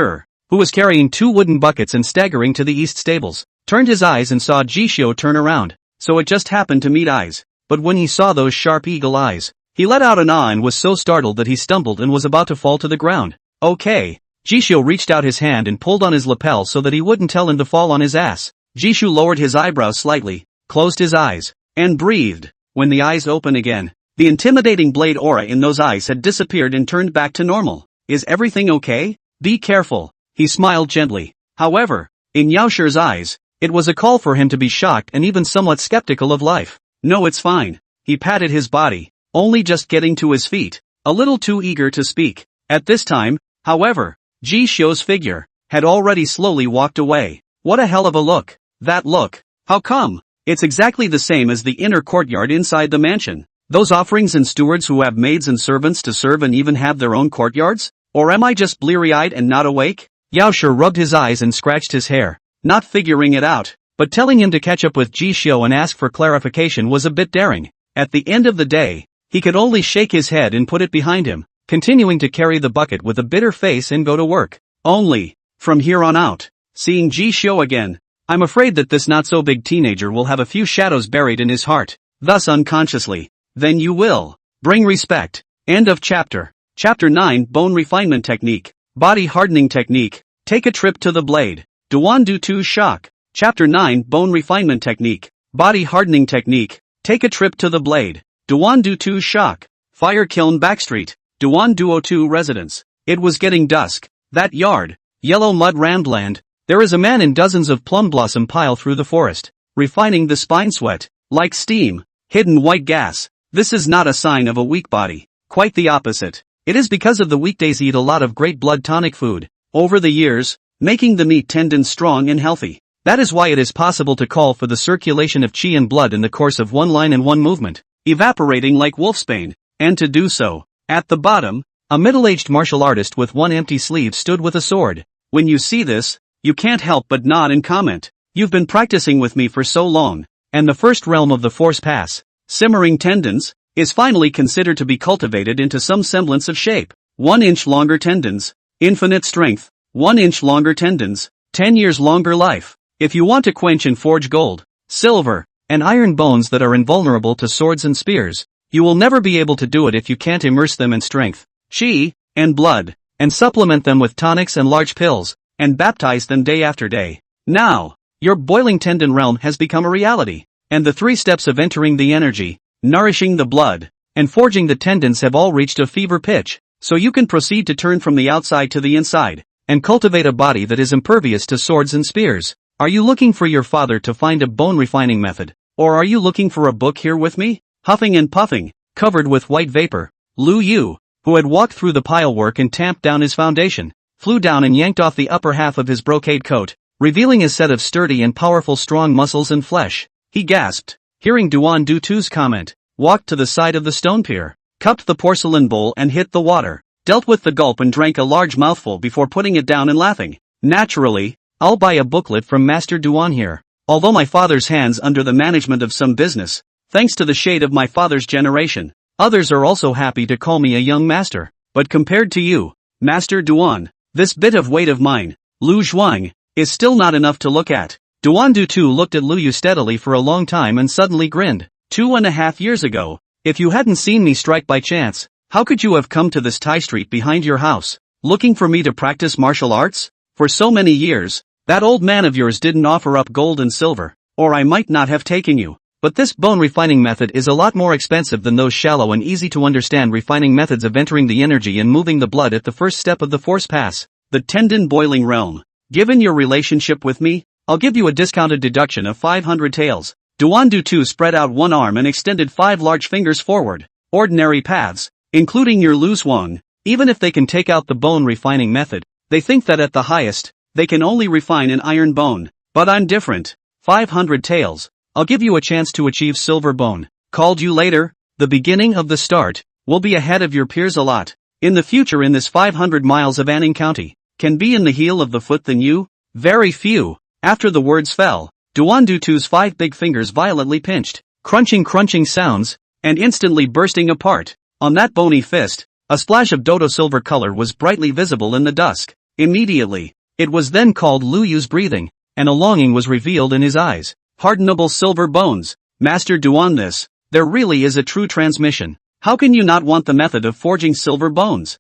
who was carrying 2 wooden buckets and staggering to the east stables, turned his eyes and saw Jishio turn around, so it just happened to meet eyes. But when he saw those sharp eagle eyes, he let out an ah and was so startled that he stumbled and was about to fall to the ground. Okay. Jishio reached out his hand and pulled on his lapel so that he wouldn't tell him to fall on his ass. Jishu lowered his eyebrows slightly, closed his eyes, and breathed. When the eyes opened again, the intimidating blade aura in those eyes had disappeared and turned back to normal. Is everything okay? Be careful. He smiled gently. However, in Yao Shi's eyes, it was a call for him to be shocked and even somewhat skeptical of life. No, it's fine. He patted his body, only just getting to his feet, a little too eager to speak. At this time, however, Jishio's figure had already slowly walked away. What a hell of a look. That look. How come? It's exactly the same as the inner courtyard inside the mansion. Those offerings and stewards who have maids and servants to serve and even have their own courtyards? Or am I just bleary-eyed and not awake? Yao Shi rubbed his eyes and scratched his hair, not figuring it out, but telling him to catch up with Jishio and ask for clarification was a bit daring. At the end of the day, he could only shake his head and put it behind him, continuing to carry the bucket with a bitter face and go to work. Only, from here on out, seeing Jishio again, I'm afraid that this not-so-big teenager will have a few shadows buried in his heart, thus unconsciously. Then you will bring respect. End of chapter. Chapter 9 Bone Refinement Technique. Body Hardening Technique. Take a trip to the blade. Duan Du Tu Shock. Chapter 9 Bone Refinement Technique. Body Hardening Technique. Take a trip to the blade. Duan Du Tu Shock. Fire Kiln Backstreet. Duan Duo 2 Residence. It was getting dusk. That yard. Yellow mud rammed land. There is a man in dozens of plum blossom pile through the forest, refining the spine sweat, like steam, hidden white gas. This is not a sign of a weak body. Quite the opposite. It is because of the weekdays eat a lot of great blood tonic food, over the years, making the meat tendons strong and healthy. That is why it is possible to call for the circulation of qi and blood in the course of one line and one movement, evaporating like wolfsbane. And to do so, at the bottom, a middle-aged martial artist with one empty sleeve stood with a sword. When you see this, you can't help but nod and comment. You've been practicing with me for so long, and the first realm of the force pass, simmering tendons, is finally considered to be cultivated into some semblance of shape. 1 inch longer tendons, infinite strength, 1 inch longer tendons, 10 years longer life. If you want to quench and forge gold, silver, and iron bones that are invulnerable to swords and spears, you will never be able to do it if you can't immerse them in strength, qi, and blood, and supplement them with tonics and large pills, and baptize them day after day. Now, your boiling tendon realm has become a reality, and the 3 steps of entering the energy, nourishing the blood, and forging the tendons have all reached a fever pitch, so you can proceed to turn from the outside to the inside, and cultivate a body that is impervious to swords and spears. Are you looking for your father to find a bone refining method, or are you looking for a book here with me? Huffing and puffing, covered with white vapor, Lu Yu, who had walked through the pilework and tamped down his foundation, flew down and yanked off the upper half of his brocade coat, revealing a set of sturdy and powerful strong muscles and flesh. He gasped, hearing Duan Du Tu's comment, walked to the side of the stone pier, cupped the porcelain bowl and hit the water. dealt with the gulp and drank a large mouthful before putting it down and laughing. Naturally, I'll buy a booklet from Master Duan here. Although my father's hands under the management of some business, thanks to the shade of my father's generation, others are also happy to call me a young master. But compared to you, Master Duan, this bit of weight of mine, Lu Zhuang, is still not enough to look at. Duan Du looked at Lu Yu steadily for a long time and suddenly grinned. 2.5 years ago, if you hadn't seen me strike by chance, how could you have come to this Thai street behind your house, looking for me to practice martial arts? For so many years, that old man of yours didn't offer up gold and silver, or I might not have taken you. But this bone refining method is a lot more expensive than those shallow and easy to understand refining methods of entering the energy and moving the blood at the first step of the force pass, the tendon boiling realm. Given your relationship with me, I'll give you a discounted deduction of 500 taels. Duan Du spread out one arm and extended 5 large fingers forward. Ordinary paths, including your Lu Zhuang, even if they can take out the bone refining method, they think that at the highest, they can only refine an iron bone. But I'm different. 500 taels. I'll give you a chance to achieve silver bone. Called you later, the beginning of the start, will be ahead of your peers a lot. In the future in this 500 miles of Anning County, can be in the heel of the foot than you? Very few. After the words fell, Duan Du's 5 big fingers violently pinched, crunching sounds, and instantly bursting apart. On that bony fist, a splash of dodo silver color was brightly visible in the dusk. Immediately, it was then called Lu Yu's breathing, and a longing was revealed in his eyes. Hardenable silver bones. Master Duan, there really is a true transmission. How can you not want the method of forging silver bones?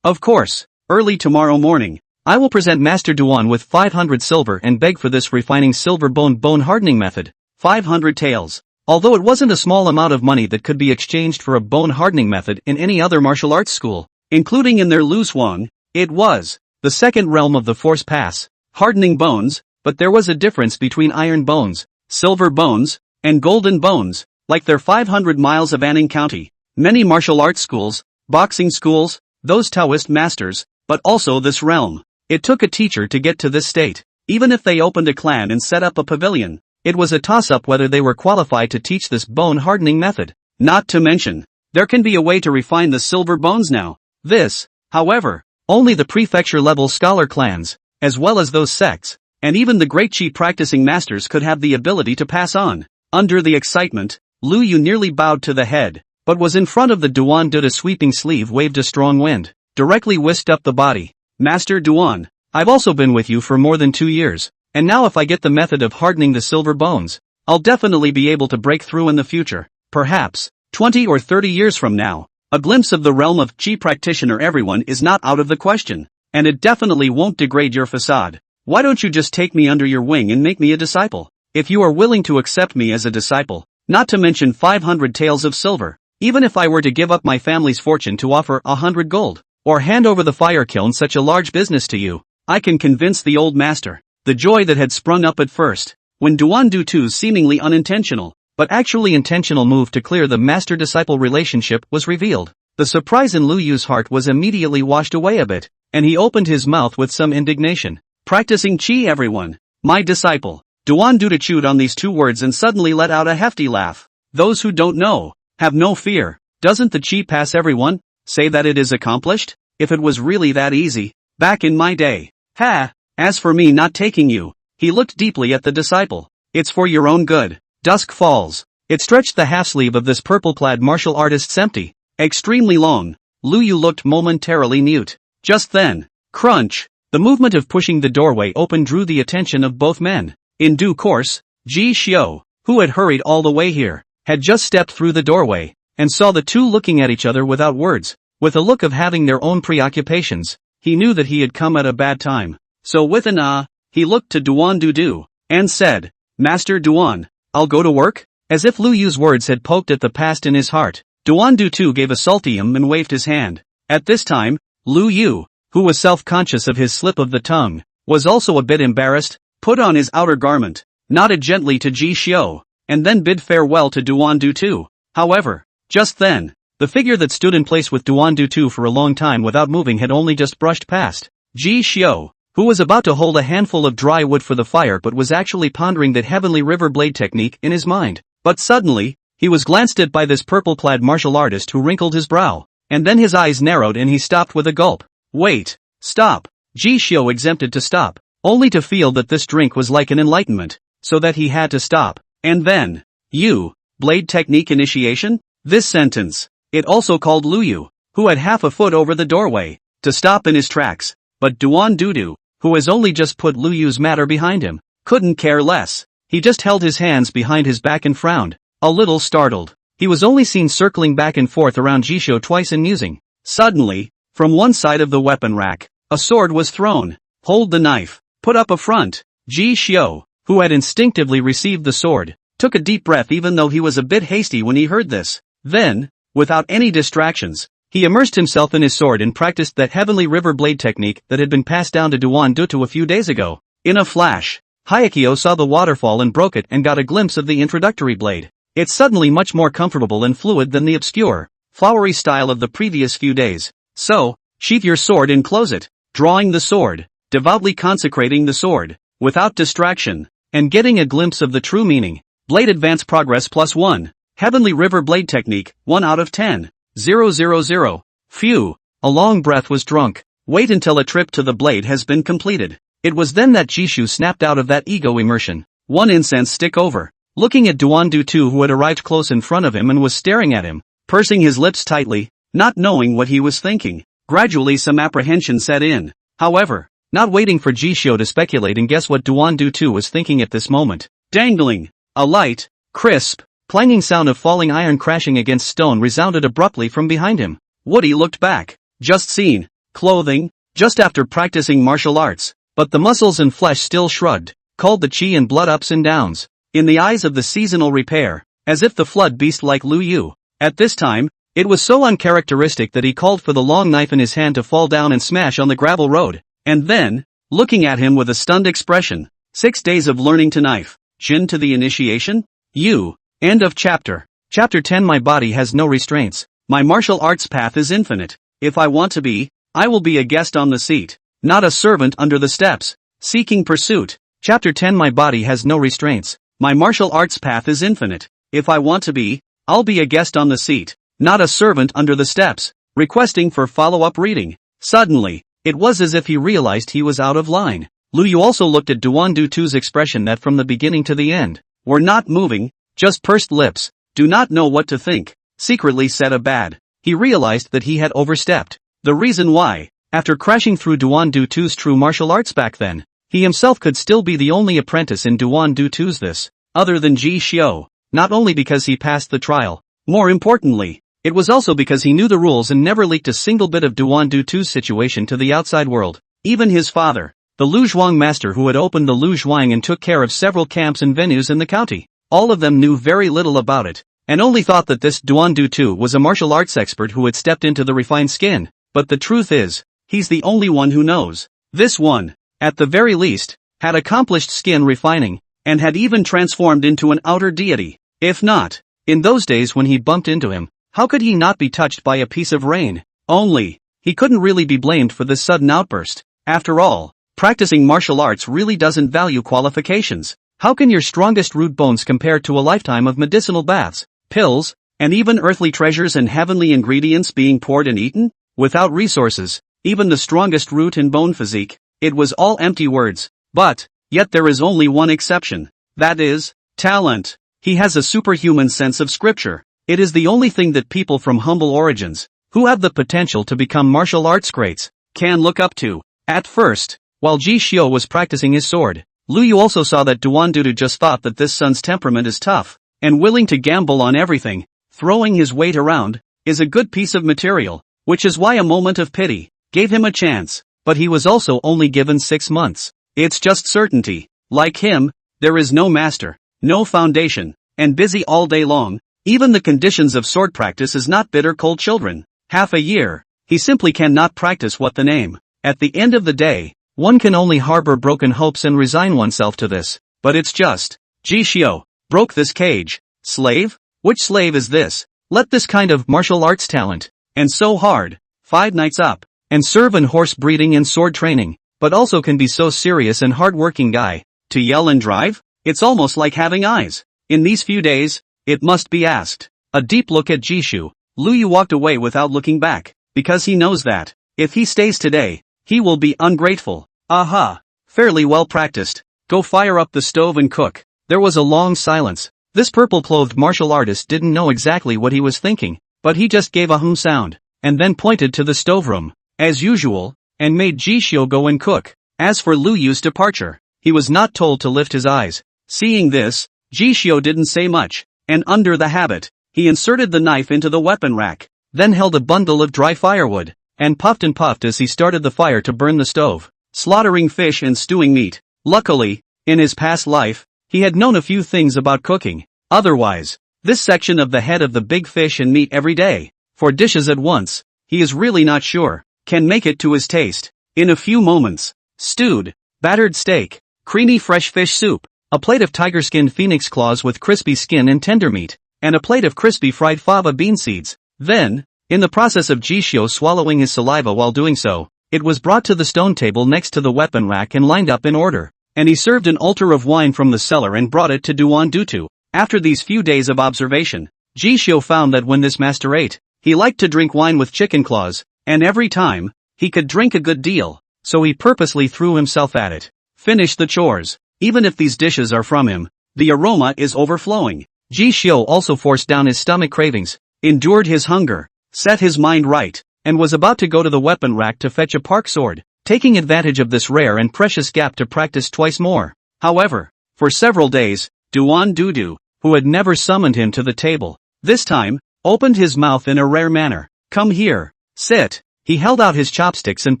Of course, early tomorrow morning, I will present Master Duan with 500 silver and beg for this refining silver bone hardening method. 500 taels. Although it wasn't a small amount of money that could be exchanged for a bone hardening method in any other martial arts school, including in their Lu Zhuang, it was the second realm of the force pass, hardening bones, but there was a difference between iron bones, silver bones, and golden bones, like their 500 miles of Anning County, many martial arts schools, boxing schools, those Taoist masters, but also this realm. It took a teacher to get to this state. Even if they opened a clan and set up a pavilion, it was a toss-up whether they were qualified to teach this bone hardening method. Not to mention, there can be a way to refine the silver bones now. This, however, only the prefecture-level scholar clans, as well as those sects, and even the great chi practicing masters could have the ability to pass on. Under the excitement, Lu Yu nearly bowed to the head, but was in front of the Duan Du. A sweeping sleeve waved a strong wind, directly whisked up the body. Master Duan, I've also been with you for more than 2 years, and now if I get the method of hardening the silver bones, I'll definitely be able to break through in the future. Perhaps, 20 or 30 years from now, a glimpse of the realm of chi practitioner everyone is not out of the question, and it definitely won't degrade your facade. Why don't you just take me under your wing and make me a disciple? If you are willing to accept me as a disciple, not to mention 500 taels of silver, even if I were to give up my family's fortune to offer 100 gold, or hand over the fire kiln such a large business to you, I can convince the old master. The joy that had sprung up at first, when Duan Du's seemingly unintentional, but actually intentional move to clear the master-disciple relationship was revealed. The surprise in Lu Yu's heart was immediately washed away a bit, and he opened his mouth with some indignation. Practicing chi everyone. My disciple. Duan Du chewed on these 2 words and suddenly let out a hefty laugh. Those who don't know, have no fear. Doesn't the chi pass everyone? Say that it is accomplished? If it was really that easy, back in my day. Ha! As for me not taking you, he looked deeply at the disciple. It's for your own good. Dusk falls. It stretched the half-sleeve of this purple-clad martial artist's empty, extremely long. Lu Yu looked momentarily mute. Just then, crunch! The movement of pushing the doorway open drew the attention of both men. In due course, Ji Xiao, who had hurried all the way here, had just stepped through the doorway, and saw the two looking at each other without words, with a look of having their own preoccupations. He knew that he had come at a bad time. So with an he looked to Duan Du, and said, Master Duan, I'll go to work? As if Lu Yu's words had poked at the past in his heart, Duan Du gave a salty and waved his hand. At this time, Lu Yu, who was self-conscious of his slip of the tongue, was also a bit embarrassed, put on his outer garment, nodded gently to Ji Xiao, and then bid farewell to Duan Du. However, just then, the figure that stood in place with Duan Du for a long time without moving had only just brushed past Ji Xiao, who was about to hold a handful of dry wood for the fire but was actually pondering that heavenly river blade technique in his mind. But suddenly, he was glanced at by this purple-clad martial artist who wrinkled his brow, and then his eyes narrowed and he stopped with a gulp. Wait. Stop. Ji Xiu exempted to stop, only to feel that this drink was like an enlightenment, so that he had to stop. And then, you, blade technique initiation? This sentence. It also called Lu Yu, who had half a foot over the doorway, to stop in his tracks, but Duan Dudu, who has only just put Lu Yu's matter behind him, couldn't care less. He just held his hands behind his back and frowned, a little startled. He was only seen circling back and forth around Ji Xiu twice and musing. Suddenly, from one side of the weapon rack, a sword was thrown. Hold the knife. Put up a front. Ji Xiu, who had instinctively received the sword, took a deep breath even though he was a bit hasty when he heard this. Then, without any distractions, he immersed himself in his sword and practiced that heavenly river blade technique that had been passed down to Duan Dutu a few days ago. In a flash, Hyakio saw the waterfall and broke it and got a glimpse of the introductory blade. It's suddenly much more comfortable and fluid than the obscure, flowery style of the previous few days. So, sheath your sword and close it, drawing the sword, devoutly consecrating the sword, without distraction, and getting a glimpse of the true meaning. Blade Advance Progress +1. Heavenly River Blade Technique, 1 out of 10. 000. Phew. A long breath was drunk. Wait until a trip to the blade has been completed. It was then that Jishu snapped out of that ego immersion. One incense stick over. Looking at Duan Du who had arrived close in front of him and was staring at him, pursing his lips tightly, not knowing what he was thinking. Gradually some apprehension set in. However, not waiting for Jishu to speculate and guess what Duan Du was thinking at this moment. Dangling. A light, crisp, clanging sound of falling iron crashing against stone resounded abruptly from behind him. Woody looked back. Just seen. Clothing. Just after practicing martial arts. But the muscles and flesh still shrugged, called the chi and blood ups and downs. In the eyes of the seasonal repair, as if the flood beast like Lu Yu. At this time, it was so uncharacteristic that he called for the long knife in his hand to fall down and smash on the gravel road. And then, looking at him with a stunned expression, 6 days of learning to knife. Jin to the initiation? You. End of chapter. Chapter 10. My body has no restraints. My martial arts path is infinite. If I want to be, I will be a guest on the seat, not a servant under the steps, seeking pursuit. Chapter 10. My body has no restraints. My martial arts path is infinite. If I want to be, I'll be a guest on the seat, not a servant under the steps. Requesting for follow-up reading. Suddenly, it was as if he realized he was out of line. Lu Yu also looked at Duan Dutu's expression that from the beginning to the end, were not moving, just pursed lips, do not know what to think, secretly said a bad. He realized that he had overstepped. The reason why, after crashing through Duan Dutu's true martial arts back then, he himself could still be the only apprentice in Duan Dutu's this, other than Ji Xiu, not only because he passed the trial, more importantly, it was also because he knew the rules and never leaked a single bit of Duan Dutu's situation to the outside world. Even his father, the Lu Zhuang master who had opened the Lu Zhuang and took care of several camps and venues in the county, all of them knew very little about it, and only thought that this Duan Dutu was a martial arts expert who had stepped into the refined skin. But the truth is, he's the only one who knows. This one, at the very least, had accomplished skin refining, and had even transformed into an outer deity. If not, in those days when he bumped into him, how could he not be touched by a piece of rain? Only, he couldn't really be blamed for this sudden outburst. After all, practicing martial arts really doesn't value qualifications. How can your strongest root bones compare to a lifetime of medicinal baths, pills, and even earthly treasures and heavenly ingredients being poured and eaten? Without resources, even the strongest root and bone physique, it was all empty words. But, yet there is only one exception. That is, talent. He has a superhuman sense of scripture. It is the only thing that people from humble origins, who have the potential to become martial arts greats, can look up to. At first, while Ji Xiu was practicing his sword, Lu Yu also saw that Duan Dudu just thought that this son's temperament is tough, and willing to gamble on everything, throwing his weight around, is a good piece of material, which is why a moment of pity gave him a chance, but he was also only given 6 months. It's just certainty. Like him, there is no master, no foundation, and busy all day long. Even the conditions of sword practice is not bitter cold children. Half a year, he simply cannot practice what the name. At the end of the day, one can only harbor broken hopes and resign oneself to this. But it's just, Ji Xiu broke this cage. Slave? Which slave is this? Let this kind of martial arts talent, and so hard, 5 nights up, and serve in horse breeding and sword training, but also can be so serious and hard-working guy, to yell and drive? It's almost like having eyes. In these few days, it must be asked. A deep look at Jishu, Lu Yu walked away without looking back, because he knows that, if he stays today, he will be ungrateful. Aha! Fairly well practiced. Go fire up the stove and cook. There was a long silence. This purple-clothed martial artist didn't know exactly what he was thinking, but he just gave a sound, and then pointed to the stoveroom, as usual, and made Jishio go and cook. As for Lu Yu's departure, he was not told to lift his eyes. Seeing this, Jishio didn't say much, and under the habit, he inserted the knife into the weapon rack, then held a bundle of dry firewood, and puffed as he started the fire to burn the stove, slaughtering fish and stewing meat. Luckily, in his past life, he had known a few things about cooking. Otherwise, this section of the head of the big fish and meat every day, 4 dishes at once, he is really not sure, can make it to his taste. In a few moments, stewed, battered steak, creamy fresh fish soup, a plate of tiger-skinned phoenix claws with crispy skin and tender meat, and a plate of crispy fried fava bean seeds. Then, in the process of Jishio swallowing his saliva while doing so, it was brought to the stone table next to the weapon rack and lined up in order, and he served an altar of wine from the cellar and brought it to Duan Dutu. After these few days of observation, Jishio found that when this master ate, he liked to drink wine with chicken claws, and every time, he could drink a good deal, so he purposely threw himself at it. Finish the chores. Even if these dishes are from him, the aroma is overflowing. Jishio also forced down his stomach cravings, endured his hunger, set his mind right, and was about to go to the weapon rack to fetch a park sword, taking advantage of this rare and precious gap to practice twice more. However, for several days, Duan Dudu, who had never summoned him to the table, this time, opened his mouth in a rare manner. Come here, sit. He held out his chopsticks and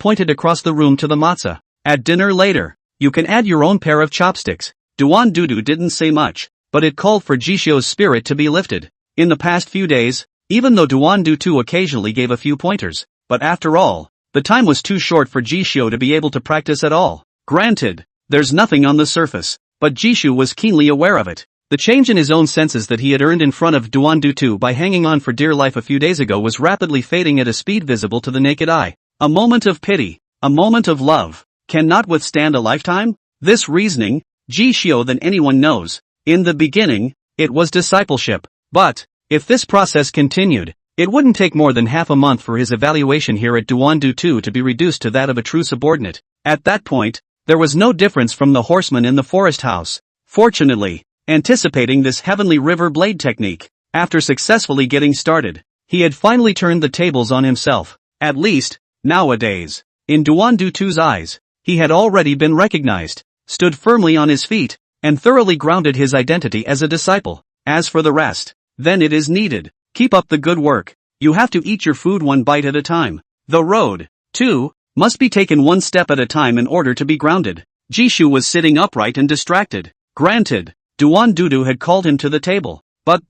pointed across the room to the matzah. At dinner later, you can add your own pair of chopsticks. Duan Dudu didn't say much, but it called for Jishio's spirit to be lifted. In the past few days, even though Duan Dutu occasionally gave a few pointers, but after all, the time was too short for Jishio to be able to practice at all. Granted, there's nothing on the surface, but Jishio was keenly aware of it. The change in his own senses that he had earned in front of Duan Dutu by hanging on for dear life a few days ago was rapidly fading at a speed visible to the naked eye. A moment of pity, a moment of love, cannot withstand a lifetime? This reasoning, Jishio than anyone knows. In the beginning, it was discipleship, but, if this process continued, it wouldn't take more than half a month for his evaluation here at Duan Dutu to be reduced to that of a true subordinate. At that point, there was no difference from the horseman in the forest house. Fortunately, anticipating this heavenly river blade technique, after successfully getting started, he had finally turned the tables on himself. At least, nowadays, in Duan Dutu's eyes, he had already been recognized, stood firmly on his feet, and thoroughly grounded his identity as a disciple. As for the rest, then it is needed. Keep up the good work. You have to eat your food one bite at a time. The road, too, must be taken one step at a time in order to be grounded. Jishu was sitting upright and distracted. Granted, Duan Dudu had called him to the table, but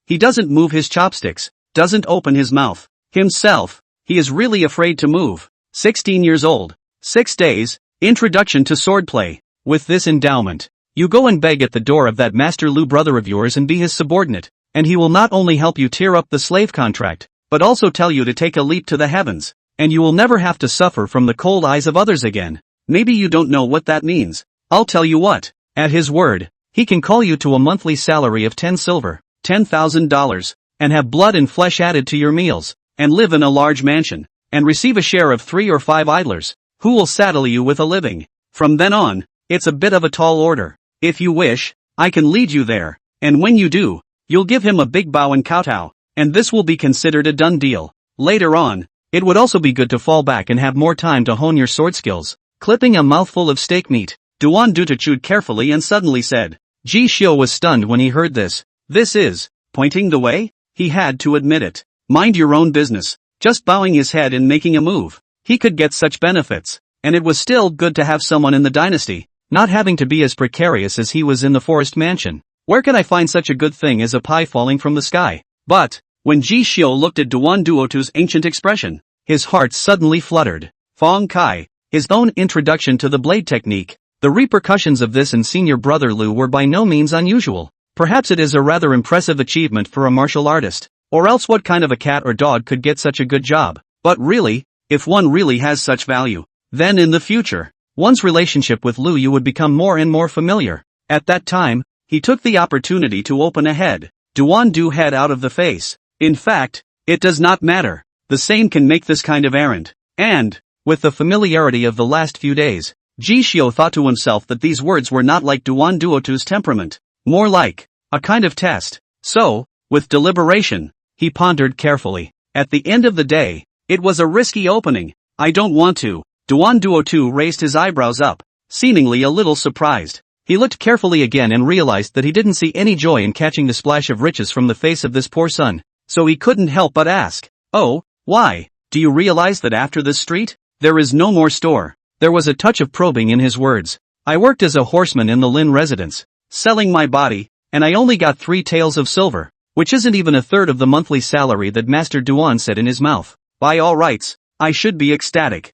he doesn't move his chopsticks, doesn't open his mouth. Himself, he is really afraid to move. 16 years old, 6 days, introduction to swordplay. With this endowment, you go and beg at the door of that Master Lu brother of yours and be his subordinate, and he will not only help you tear up the slave contract, but also tell you to take a leap to the heavens, and you will never have to suffer from the cold eyes of others again. Maybe you don't know what that means. I'll tell you what, at his word, he can call you to a monthly salary of 10 silver, $10,000, and have blood and flesh added to your meals, and live in a large mansion, and receive a share of 3 or 5 idlers, who will saddle you with a living. From then on, it's a bit of a tall order. If you wish, I can lead you there, and when you do, you'll give him a big bow and kowtow, and this will be considered a done deal. Later on, it would also be good to fall back and have more time to hone your sword skills. Clipping a mouthful of steak meat, Duan Duta chewed carefully and suddenly said. Ji Xiu was stunned when he heard this. This is, pointing the way? He had to admit it. Mind your own business. Just bowing his head and making a move. He could get such benefits, and it was still good to have someone in the dynasty, not having to be as precarious as he was in the forest mansion. Where can I find such a good thing as a pie falling from the sky? But, when Ji Xiu looked at Duan Duotu's ancient expression, his heart suddenly fluttered. Fong Kai, his own introduction to the blade technique. The repercussions of this in senior brother Lu were by no means unusual. Perhaps it is a rather impressive achievement for a martial artist, or else what kind of a cat or dog could get such a good job? But really, if one really has such value, then in the future, one's relationship with Lu Yu would become more and more familiar. At that time, he took the opportunity to open a head, Duan Du head out of the face. In fact, It does not matter. The same can make this kind of errand. And, with the familiarity of the last few days, Jishio thought to himself that these words were not like Duan Duotu's temperament, more like a kind of test. So, with deliberation, he pondered carefully. At the end of the day, it was a risky opening. I don't want to. Duan Duotu raised his eyebrows up, seemingly a little surprised. He looked carefully again and realized that he didn't see any joy in catching the splash of riches from the face of this poor son, so he couldn't help but ask, "Oh, why? Do you realize that after this street, there is no more store?" There was a touch of probing in his words. "I worked as a horseman in the Lin residence, selling my body, and I only got 3 taels of silver, which isn't even a third of the monthly salary that Master Duan said in his mouth. By all rights, I should be ecstatic.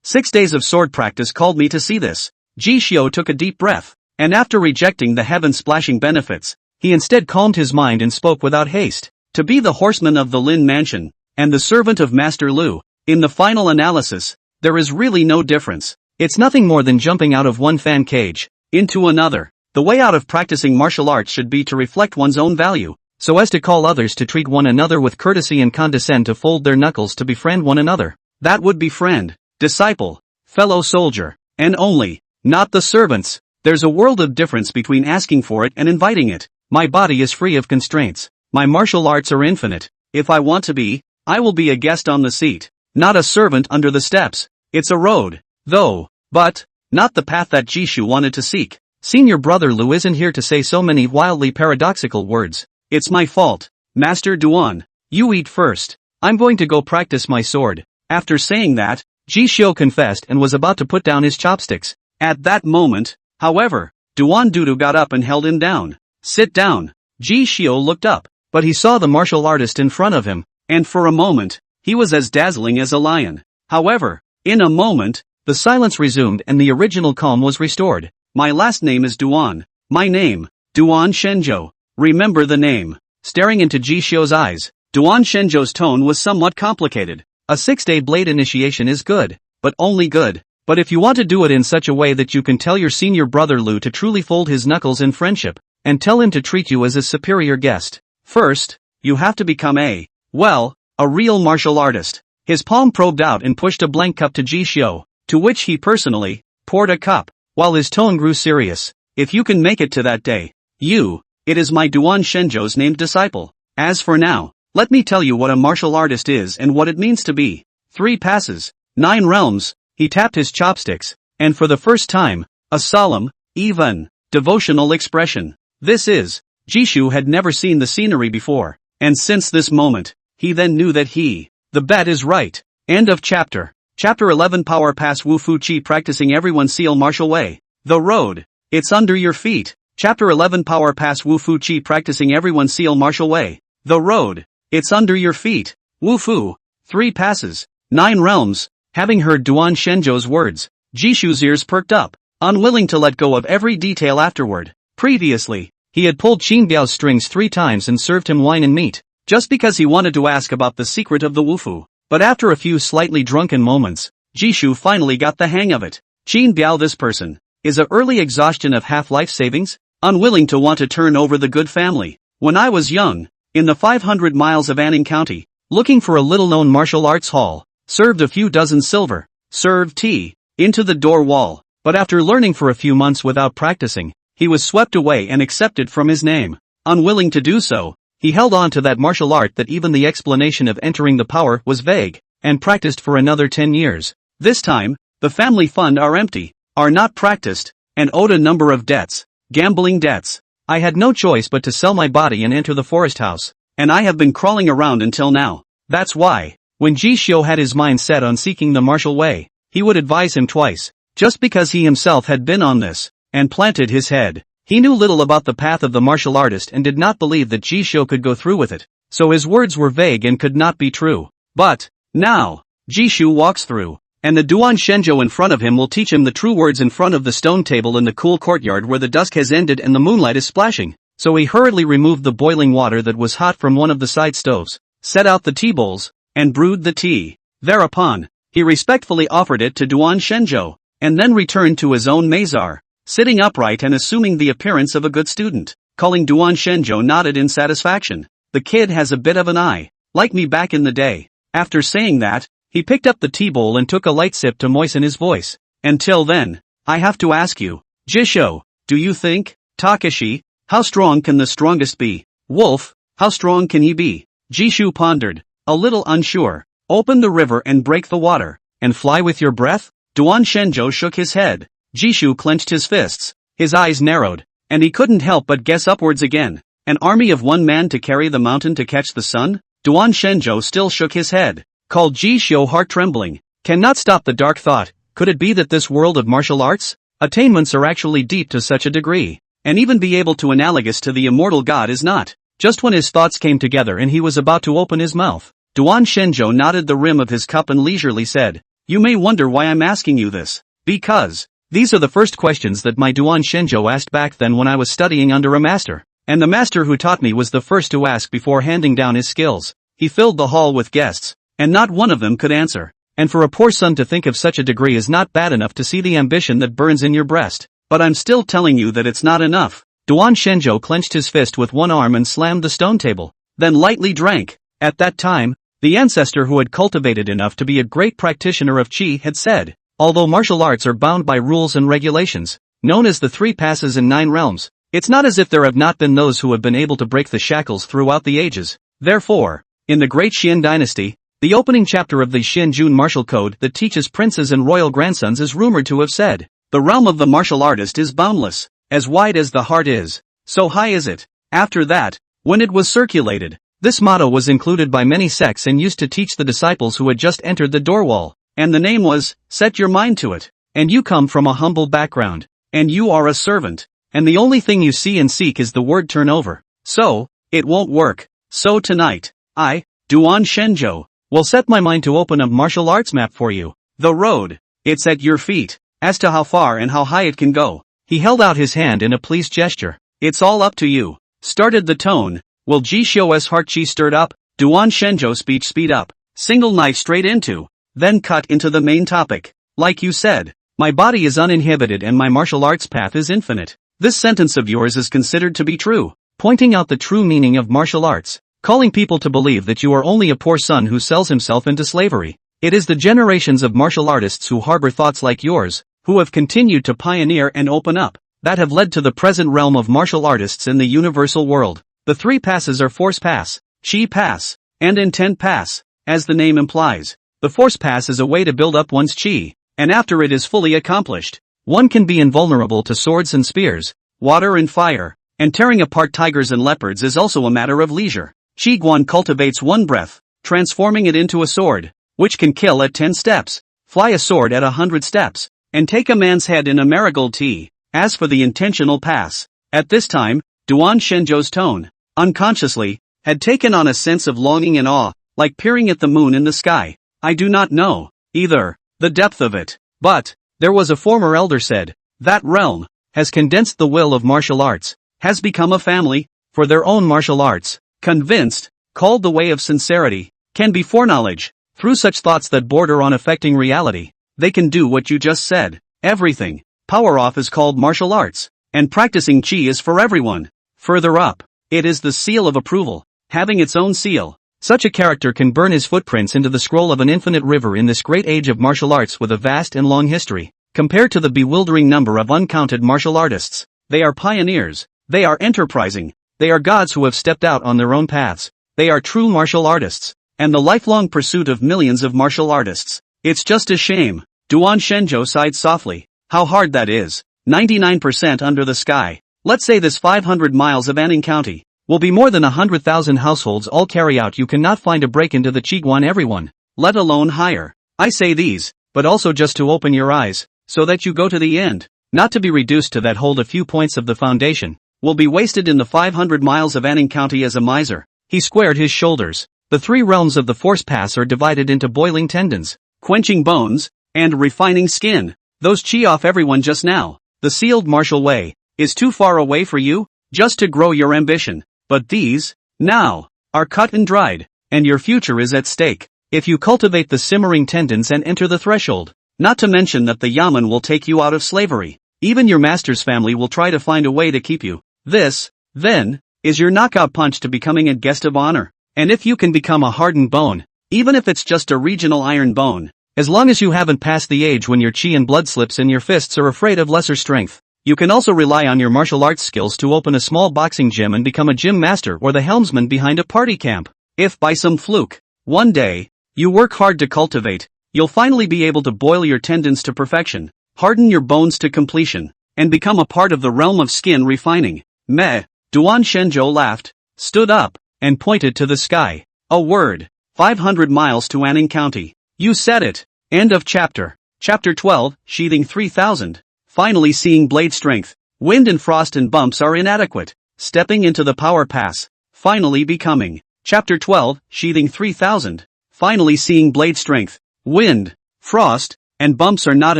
6 days of sword practice called me to see this." Jishio took a deep breath, and after rejecting the heaven-splashing benefits, he instead calmed his mind and spoke without haste. To be the horseman of the Lin mansion, and the servant of Master Lu, in the final analysis, there is really no difference. It's nothing more than jumping out of one fan cage into another. The way out of practicing martial arts should be to reflect one's own value, so as to call others to treat one another with courtesy and condescend to fold their knuckles to befriend one another. That would be friend, disciple, fellow soldier, and only, not the servants. There's a world of difference between asking for it and inviting it. My body is free of constraints. My martial arts are infinite. If I want to be, I will be a guest on the seat, not a servant under the steps. It's a road, though, but not the path that Jishu wanted to seek. Senior brother Lu isn't here to say so many wildly paradoxical words. It's my fault. Master Duan, you eat first. I'm going to go practice my sword. After saying that, Jishio confessed and was about to put down his chopsticks. At that moment, however, Duan Dudu got up and held him down. Sit down. Jishio looked up, but he saw the martial artist in front of him, and for a moment, he was as dazzling as a lion. However, in a moment, the silence resumed and the original calm was restored. My last name is Duan. My name, Duan Shenzhou. Remember the name. Staring into Jishio's eyes, Duan Shenzhou's tone was somewhat complicated. A 6-day blade initiation is good, but only good. But if you want to do it in such a way that you can tell your senior brother Lu to truly fold his knuckles in friendship, and tell him to treat you as a superior guest, first, you have to become a real martial artist. His palm probed out and pushed a blank cup to Jishio, to which he personally poured a cup, while his tone grew serious. If you can make it to that day, it is my Duan Shenzhou's named disciple. As for now, let me tell you what a martial artist is and what it means to be. 3 passes, 9 realms. He tapped his chopsticks, and for the first time, a solemn, even, devotional expression. Jishu had never seen the scenery before, and since this moment, he then knew that the bet is right. End of chapter. Chapter 11 Power Pass Wu Fu Chi Practicing Everyone Seal Martial Way. The road. It's under your feet. Chapter 11 Power Pass Wu Fu Chi Practicing Everyone Seal Martial Way. The road. It's under your feet. Wu Fu. 3 passes. 9 realms. Having heard Duan Shenzhou's words, Jishu's ears perked up, unwilling to let go of every detail afterward. Previously, he had pulled Qin Biao's strings 3 times and served him wine and meat, just because he wanted to ask about the secret of the Wufu. But after a few slightly drunken moments, Jishu finally got the hang of it. Qin Biao, this person, is a early exhaustion of half-life savings, unwilling to want to turn over the good family. When I was young, in the 500 miles of Anning County, looking for a little-known martial arts hall, served a few dozen silver, served tea, into the door wall, but after learning for a few months without practicing, he was swept away and accepted from his name. Unwilling to do so, he held on to that martial art that even the explanation of entering the power was vague, and practiced for another 10 years. This time, the family fund are empty, are not practiced, and owed a number of debts, gambling debts. I had no choice but to sell my body and enter the forest house, and I have been crawling around until now. That's why, when Jishio had his mind set on seeking the martial way, he would advise him twice, just because he himself had been on this, and planted his head. He knew little about the path of the martial artist and did not believe that Jishio could go through with it, so his words were vague and could not be true. But, now, Jishu walks through, and the Duan Shenzhou in front of him will teach him the true words in front of the stone table in the cool courtyard where the dusk has ended and the moonlight is splashing. So he hurriedly removed the boiling water that was hot from one of the side stoves, set out the tea bowls, and brewed the tea. Thereupon, he respectfully offered it to Duan Shenzhou, and then returned to his own mazar, sitting upright and assuming the appearance of a good student. Calling Duan Shenzhou nodded in satisfaction. The kid has a bit of an eye like me back in the day. After saying that, he picked up the tea bowl and took a light sip to moisten his voice. Until then, I have to ask you, Jisho, do you think? Takashi, how strong can the strongest be? Wolf, how strong can he be? Jishu pondered, a little unsure. Open the river and break the water, and fly with your breath? Duan Shenjo shook his head. Jishu clenched his fists, his eyes narrowed, and he couldn't help but guess upwards again. An army of one man to carry the mountain to catch the sun? Duan Shenjo still shook his head, called Jisho heart-trembling. Cannot stop the dark thought, could it be that this world of martial arts? Attainments are actually deep to such a degree, and even be able to analogous to the immortal god is not. Just when his thoughts came together and he was about to open his mouth, Duan Shenjo nodded the rim of his cup and leisurely said, "You may wonder why I'm asking you this. Because these are the first questions that my Duan Shenjo asked back then when I was studying under a master. And the master who taught me was the first to ask before handing down his skills. He filled the hall with guests, and not one of them could answer. And for a poor son to think of such a degree is not bad enough to see the ambition that burns in your breast. But I'm still telling you that it's not enough." Duan Shenjo clenched his fist with one arm and slammed the stone table, then lightly drank. At that time, the ancestor who had cultivated enough to be a great practitioner of qi had said, although martial arts are bound by rules and regulations, known as the 3 passes and 9 realms, it's not as if there have not been those who have been able to break the shackles throughout the ages. Therefore, in the great Xian dynasty, the opening chapter of the Xianjun martial code that teaches princes and royal grandsons is rumored to have said, "The realm of the martial artist is boundless, as wide as the heart is, so high is it." After that, when it was circulated, this motto was included by many sects and used to teach the disciples who had just entered the doorwall, and the name was, "Set your mind to it." And you come from a humble background, and you are a servant, and the only thing you see and seek is the word turnover. So, it won't work. So tonight, I, Duan Shenjo, will set my mind to open a martial arts map for you. The road, it's at your feet. As to how far and how high it can go, he held out his hand in a pleased gesture. It's all up to you. Started the tone. Will Jisho's heart chi stirred up? Duan Shenjo speech speed up. Single knife straight into. Then cut into the main topic. Like you said, my body is uninhibited and my martial arts path is infinite. This sentence of yours is considered to be true, pointing out the true meaning of martial arts, calling people to believe that you are only a poor son who sells himself into slavery. It is the generations of martial artists who harbor thoughts like yours, who have continued to pioneer and open up, that have led to the present realm of martial artists in the universal world. The 3 passes are Force Pass, Qi Pass, and Intent Pass. As the name implies, the Force Pass is a way to build up one's qi, and after it is fully accomplished, one can be invulnerable to swords and spears, water and fire, and tearing apart tigers and leopards is also a matter of leisure. Qi Guan cultivates one breath, transforming it into a sword, which can kill at 10 steps, fly a sword at 100 steps, and take a man's head in a marigold tea. As for the intentional pass, at this time, Duan Shenjo's tone, unconsciously, had taken on a sense of longing and awe, like peering at the moon in the sky. I do not know, either, the depth of it, but, there was a former elder said, that realm, has condensed the will of martial arts, has become a family, for their own martial arts, convinced, called the way of sincerity, can be foreknowledge, through such thoughts that border on affecting reality, they can do what you just said, everything. Power off is called martial arts, and practicing qi is for everyone. Further up, it is the seal of approval, having its own seal. Such a character can burn his footprints into the scroll of an infinite river in this great age of martial arts with a vast and long history. Compared to the bewildering number of uncounted martial artists, they are pioneers, they are enterprising, they are gods who have stepped out on their own paths, they are true martial artists, and the lifelong pursuit of millions of martial artists. It's just a shame. Duan Shenjo sighed softly. How hard that is. 99% under the sky. Let's say this 500 miles of Anning County will be more than 100,000 households all carry out. You cannot find a break into the Qiguan everyone, let alone higher. I say these, but also just to open your eyes, so that you go to the end, not to be reduced to that hold a few points of the foundation, will be wasted in the 500 miles of Anning County as a miser. He squared his shoulders. The 3 realms of the Force Pass are divided into boiling tendons, quenching bones, and refining skin. Those qi off everyone just now. The sealed martial way is too far away for you, just to grow your ambition. But these, now, are cut and dried, and your future is at stake. If you cultivate the simmering tendons and enter the threshold, not to mention that the yamen will take you out of slavery. Even your master's family will try to find a way to keep you. This, then, is your knockout punch to becoming a guest of honor. And if you can become a hardened bone, even if it's just a regional iron bone, as long as you haven't passed the age when your chi and blood slips and your fists are afraid of lesser strength, you can also rely on your martial arts skills to open a small boxing gym and become a gym master or the helmsman behind a party camp. If by some fluke, one day, you work hard to cultivate, you'll finally be able to boil your tendons to perfection, harden your bones to completion, and become a part of the realm of skin refining. Meh. Duan Shenzhou laughed, stood up, and pointed to the sky. A word. 500 miles to Anning County. You said it. End of chapter. Chapter 12, Sheathing 3000. Finally seeing blade strength. Wind and frost and bumps are inadequate. Stepping into the power pass. Finally becoming. Chapter 12, Sheathing 3000. Finally seeing blade strength. Wind, frost, and bumps are not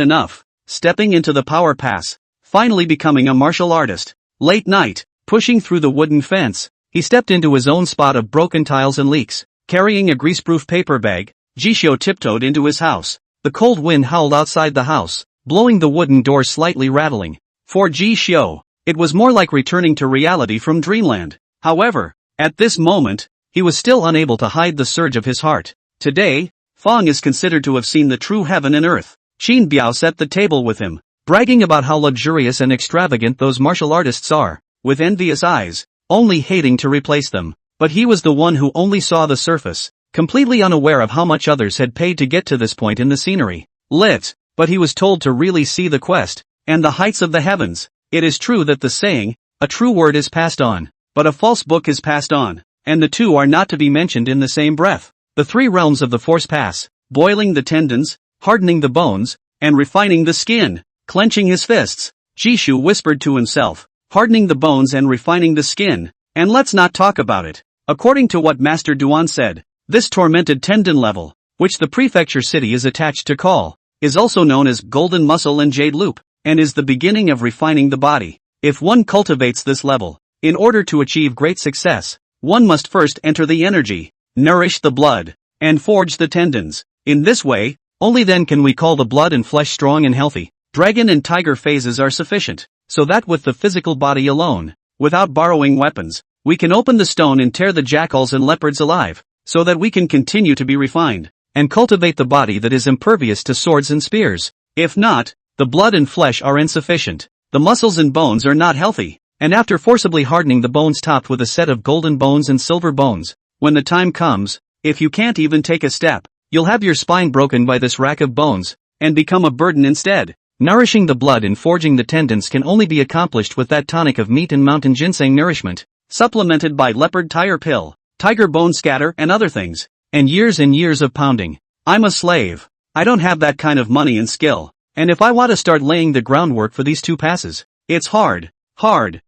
enough. Stepping into the power pass. Finally becoming a martial artist. Late night. Pushing through the wooden fence, he stepped into his own spot of broken tiles and leaks. Carrying a greaseproof paper bag, Jishio tiptoed into his house. The cold wind howled outside the house, blowing the wooden door slightly rattling. For Jishio, it was more like returning to reality from dreamland. However, at this moment, he was still unable to hide the surge of his heart. Today, Fong is considered to have seen the true heaven and earth. Qin Biao set the table with him, bragging about how luxurious and extravagant those martial artists are. With envious eyes, only hating to replace them. But he was the one who only saw the surface, completely unaware of how much others had paid to get to this point in the scenery. But he was told to really see the quest, and the heights of the heavens. It is true that the saying, a true word is passed on, but a false book is passed on, and the two are not to be mentioned in the same breath. The three realms of the force pass, boiling the tendons, hardening the bones, and refining the skin. Clenching his fists, Jishu whispered to himself. Hardening the bones and refining the skin, and let's not talk about it. According to what Master Duan said, this tormented tendon level, which the prefecture city is attached to call, is also known as golden muscle and jade loop, and is the beginning of refining the body. If one cultivates this level, in order to achieve great success, one must first enter the energy, nourish the blood, and forge the tendons. In this way, only then can we call the blood and flesh strong and healthy. Dragon and tiger phases are sufficient. So that with the physical body alone, without borrowing weapons, we can open the stone and tear the jackals and leopards alive, so that we can continue to be refined, and cultivate the body that is impervious to swords and spears. If not, the blood and flesh are insufficient, the muscles and bones are not healthy, and after forcibly hardening the bones topped with a set of golden bones and silver bones, when the time comes, if you can't even take a step, you'll have your spine broken by this rack of bones, and become a burden instead. Nourishing the blood and forging the tendons can only be accomplished with that tonic of meat and mountain ginseng nourishment, supplemented by leopard tire pill, tiger bone scatter and other things, and years of pounding. I'm a slave. I don't have that kind of money and skill, and if I want to start laying the groundwork for these two passes, it's hard. The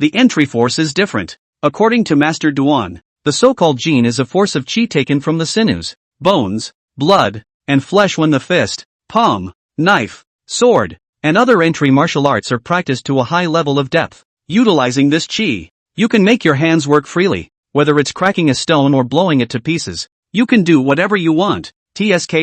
entry force is different. According to Master Duan, the so-called gene is a force of chi taken from the sinews, bones, blood, and flesh when the fist, palm, knife, sword, and other entry martial arts are practiced to a high level of depth. Utilizing this chi, you can make your hands work freely, whether it's cracking a stone or blowing it to pieces. You can do whatever you want. TSK.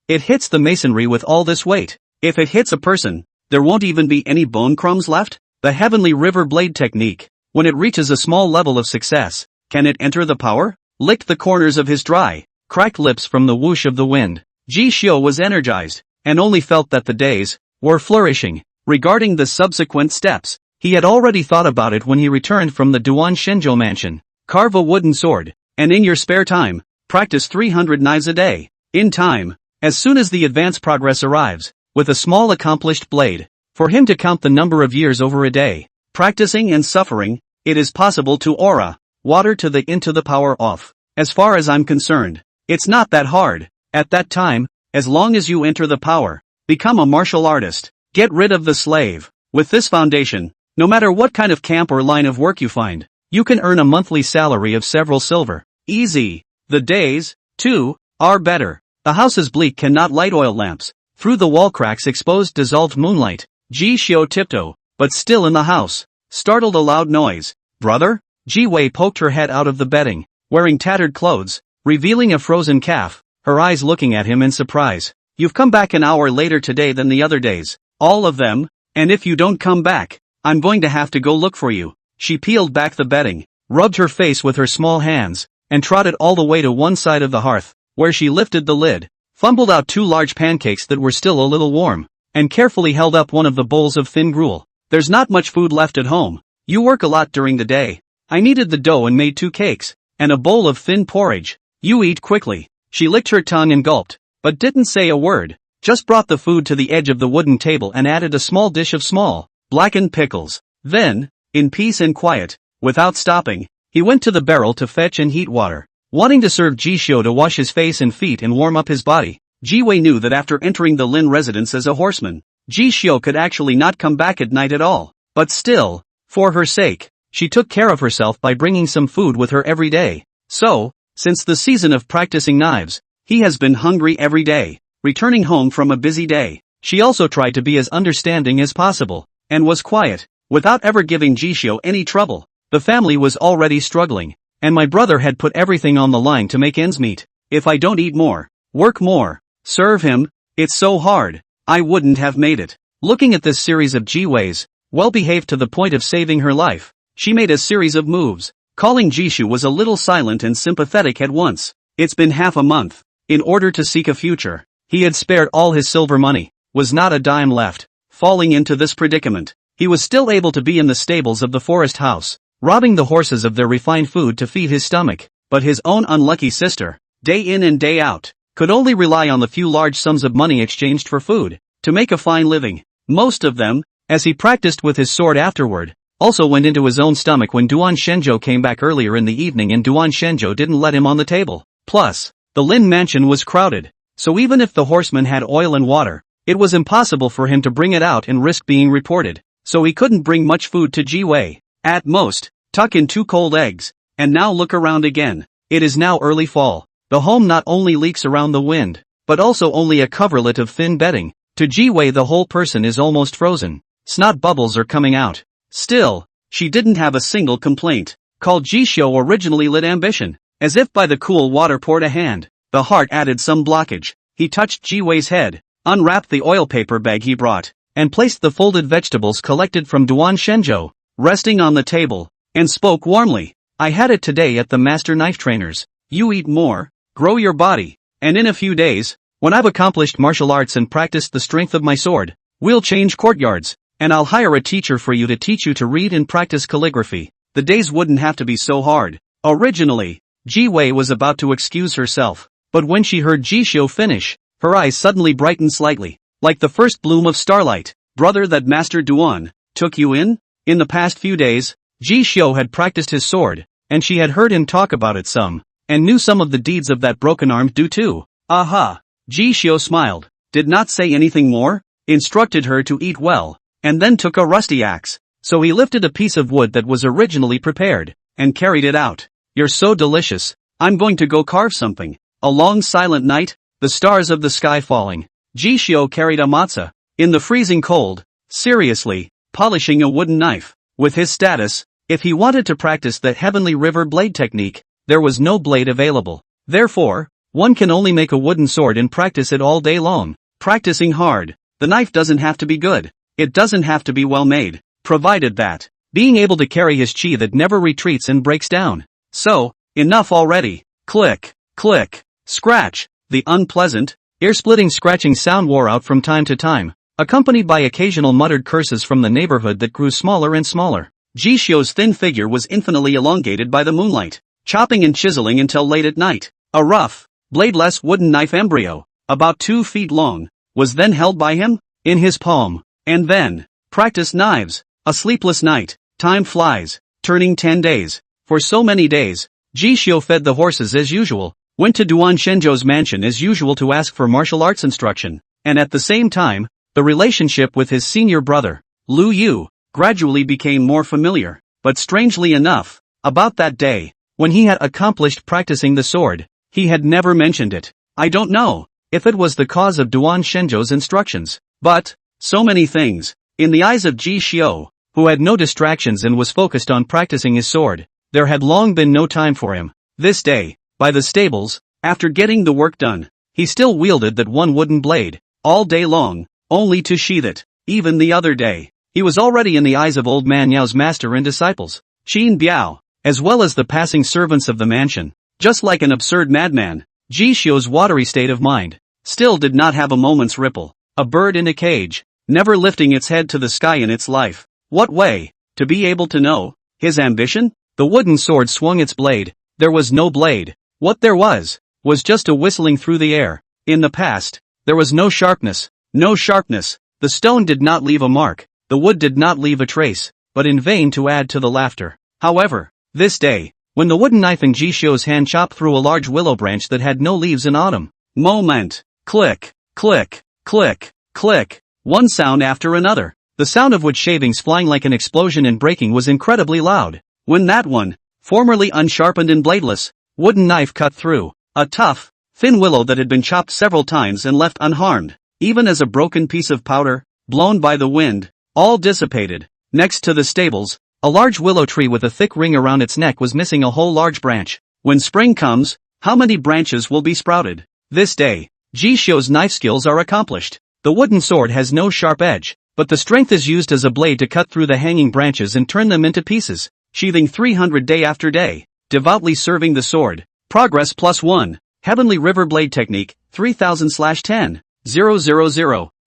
It hits the masonry with all this weight. If it hits a person, there won't even be any bone crumbs left. The heavenly river blade technique, when it reaches a small level of success, can it enter the power? Licked the corners of his dry, cracked lips from the whoosh of the wind. Ji Xiu was energized, and only felt that the days were flourishing. Regarding the subsequent steps, he had already thought about it when he returned from the Duan Shenzhou mansion. Carve a wooden sword, and in your spare time, practice 300 knives a day. In time, as soon as the advance progress arrives, with a small accomplished blade, for him to count the number of years over a day, practicing and suffering, it is possible to aura, water to the into the power off. As far as I'm concerned, it's not that hard. At that time, as long as you enter the power, become a martial artist, get rid of the slave. With this foundation, no matter what kind of camp or line of work you find, you can earn a monthly salary of several silver. Easy. The days, too, are better. The house's bleak cannot light oil lamps. Through the wall cracks exposed dissolved moonlight. Ji Xiu tiptoe, but still in the house. Startled a loud noise. Brother? Ji Wei poked her head out of the bedding, wearing tattered clothes, revealing a frozen calf, her eyes looking at him in surprise. You've come back an hour later today than the other days. All of them? And if you don't come back, I'm going to have to go look for you. She peeled back the bedding, rubbed her face with her small hands, and trotted all the way to one side of the hearth, where she lifted the lid, fumbled out 2 large pancakes that were still a little warm, and carefully held up one of the bowls of thin gruel. There's not much food left at home. You work a lot during the day. I kneaded the dough and made 2 cakes, and a bowl of thin porridge. You eat quickly. She licked her tongue and gulped, but didn't say a word, just brought the food to the edge of the wooden table and added a small dish of small, blackened pickles. Then, in peace and quiet, without stopping, he went to the barrel to fetch and heat water, wanting to serve Jishio to wash his face and feet and warm up his body. Jiwei knew that after entering the Lin residence as a horseman, Jishio could actually not come back at night at all, but still, for her sake, she took care of herself by bringing some food with her every day. So, since the season of practicing knives, he has been hungry every day. Returning home from a busy day, she also tried to be as understanding as possible, and was quiet, without ever giving Jishio any trouble. The family was already struggling, and my brother had put everything on the line to make ends meet. If I don't eat more, work more, serve him, it's so hard, I wouldn't have made it. Looking at this series of Jiweis, well behaved to the point of saving her life, she made a series of moves. Calling Jishu was a little silent and sympathetic at once. It's been half a month. In order to seek a future, he had spared all his silver money, was not a dime left. Falling into this predicament, he was still able to be in the stables of the forest house, robbing the horses of their refined food to feed his stomach, but his own unlucky sister, day in and day out, could only rely on the few large sums of money exchanged for food, to make a fine living. Most of them, as he practiced with his sword afterward, also went into his own stomach when Duan Shenzhou came back earlier in the evening and Duan Shenzhou didn't let him on the table. Plus, the Lin mansion was crowded, so even if the horseman had oil and water, it was impossible for him to bring it out and risk being reported, so he couldn't bring much food to Ji Wei. At most, tuck in 2 cold eggs, and now look around again. It is now early fall. The home not only leaks around the wind, but also only a coverlet of thin bedding. To Ji Wei the whole person is almost frozen. Snot bubbles are coming out. Still, she didn't have a single complaint. Called Jishio originally lit ambition. As if by the cool water poured a hand, the heart added some blockage. He touched Ji Wei's head, unwrapped the oil paper bag he brought, and placed the folded vegetables collected from Duan Shenzhou, resting on the table, and spoke warmly. I had it today at the master knife trainer's. You eat more, grow your body, and in a few days, when I've accomplished martial arts and practiced the strength of my sword, we'll change courtyards, and I'll hire a teacher for you to teach you to read and practice calligraphy. The days wouldn't have to be so hard. Originally, Ji Wei was about to excuse herself, but when she heard Jishio finish, her eyes suddenly brightened slightly, like the first bloom of starlight. Brother, that Master Duan took you in? In the past few days, Jishio had practiced his sword, and she had heard him talk about it some, and knew some of the deeds of that broken-armed do too. Aha! Jishio smiled, did not say anything more, instructed her to eat well, and then took a rusty axe. So he lifted a piece of wood that was originally prepared, and carried it out. You're so delicious, I'm going to go carve something. A long silent night, the stars of the sky falling. Jishio carried a matzah, in the freezing cold, seriously, polishing a wooden knife. With his status, if he wanted to practice the heavenly river blade technique, there was no blade available. Therefore, one can only make a wooden sword and practice it all day long. Practicing hard, the knife doesn't have to be good. It doesn't have to be well made, provided that, being able to carry his chi that never retreats and breaks down. So, enough already. Click, click, scratch. The unpleasant, ear-splitting scratching sound wore out from time to time, accompanied by occasional muttered curses from the neighborhood that grew smaller and smaller. Jishio's thin figure was infinitely elongated by the moonlight, chopping and chiseling until late at night. A rough, bladeless wooden knife embryo, about 2 feet long, was then held by him, in his palm. And then, practice knives. A sleepless night. Time flies, turning 10 days. For so many days, Jishio fed the horses as usual, went to Duan Shenzhou's mansion as usual to ask for martial arts instruction, and at the same time, the relationship with his senior brother, Lu Yu, gradually became more familiar. But strangely enough, about that day, when he had accomplished practicing the sword, he had never mentioned it. I don't know if it was the cause of Duan Shenzhou's instructions, but, so many things, in the eyes of Jishio, who had no distractions and was focused on practicing his sword, there had long been no time for him. This day, by the stables, after getting the work done, he still wielded that one wooden blade, all day long, only to sheath it. Even the other day, he was already in the eyes of old man Yao's master and disciples. Qin Biao, as well as the passing servants of the mansion. Just like an absurd madman, Ji Xiu's watery state of mind still did not have a moment's ripple. A bird in a cage, never lifting its head to the sky in its life. What way? To be able to know his ambition? The wooden sword swung its blade. There was no blade. What there was just a whistling through the air. In the past, there was no sharpness. No sharpness. The stone did not leave a mark. The wood did not leave a trace, but in vain to add to the laughter. However, this day, when the wooden knife in Ji Xiu's hand chopped through a large willow branch that had no leaves in autumn. Moment. Click, click, click, click. One sound after another. The sound of wood shavings flying like an explosion and breaking was incredibly loud. When that one, formerly unsharpened and bladeless, wooden knife cut through a tough, thin willow that had been chopped several times and left unharmed, even as a broken piece of powder, blown by the wind, all dissipated. Next to the stables, a large willow tree with a thick ring around its neck was missing a whole large branch. When spring comes, how many branches will be sprouted? This day, Ji Xiu's knife skills are accomplished. The wooden sword has no sharp edge, but the strength is used as a blade to cut through the hanging branches and turn them into pieces. Sheathing 300 day after day, devoutly serving the sword. Progress +1. Heavenly River Blade Technique, 3000/10,000.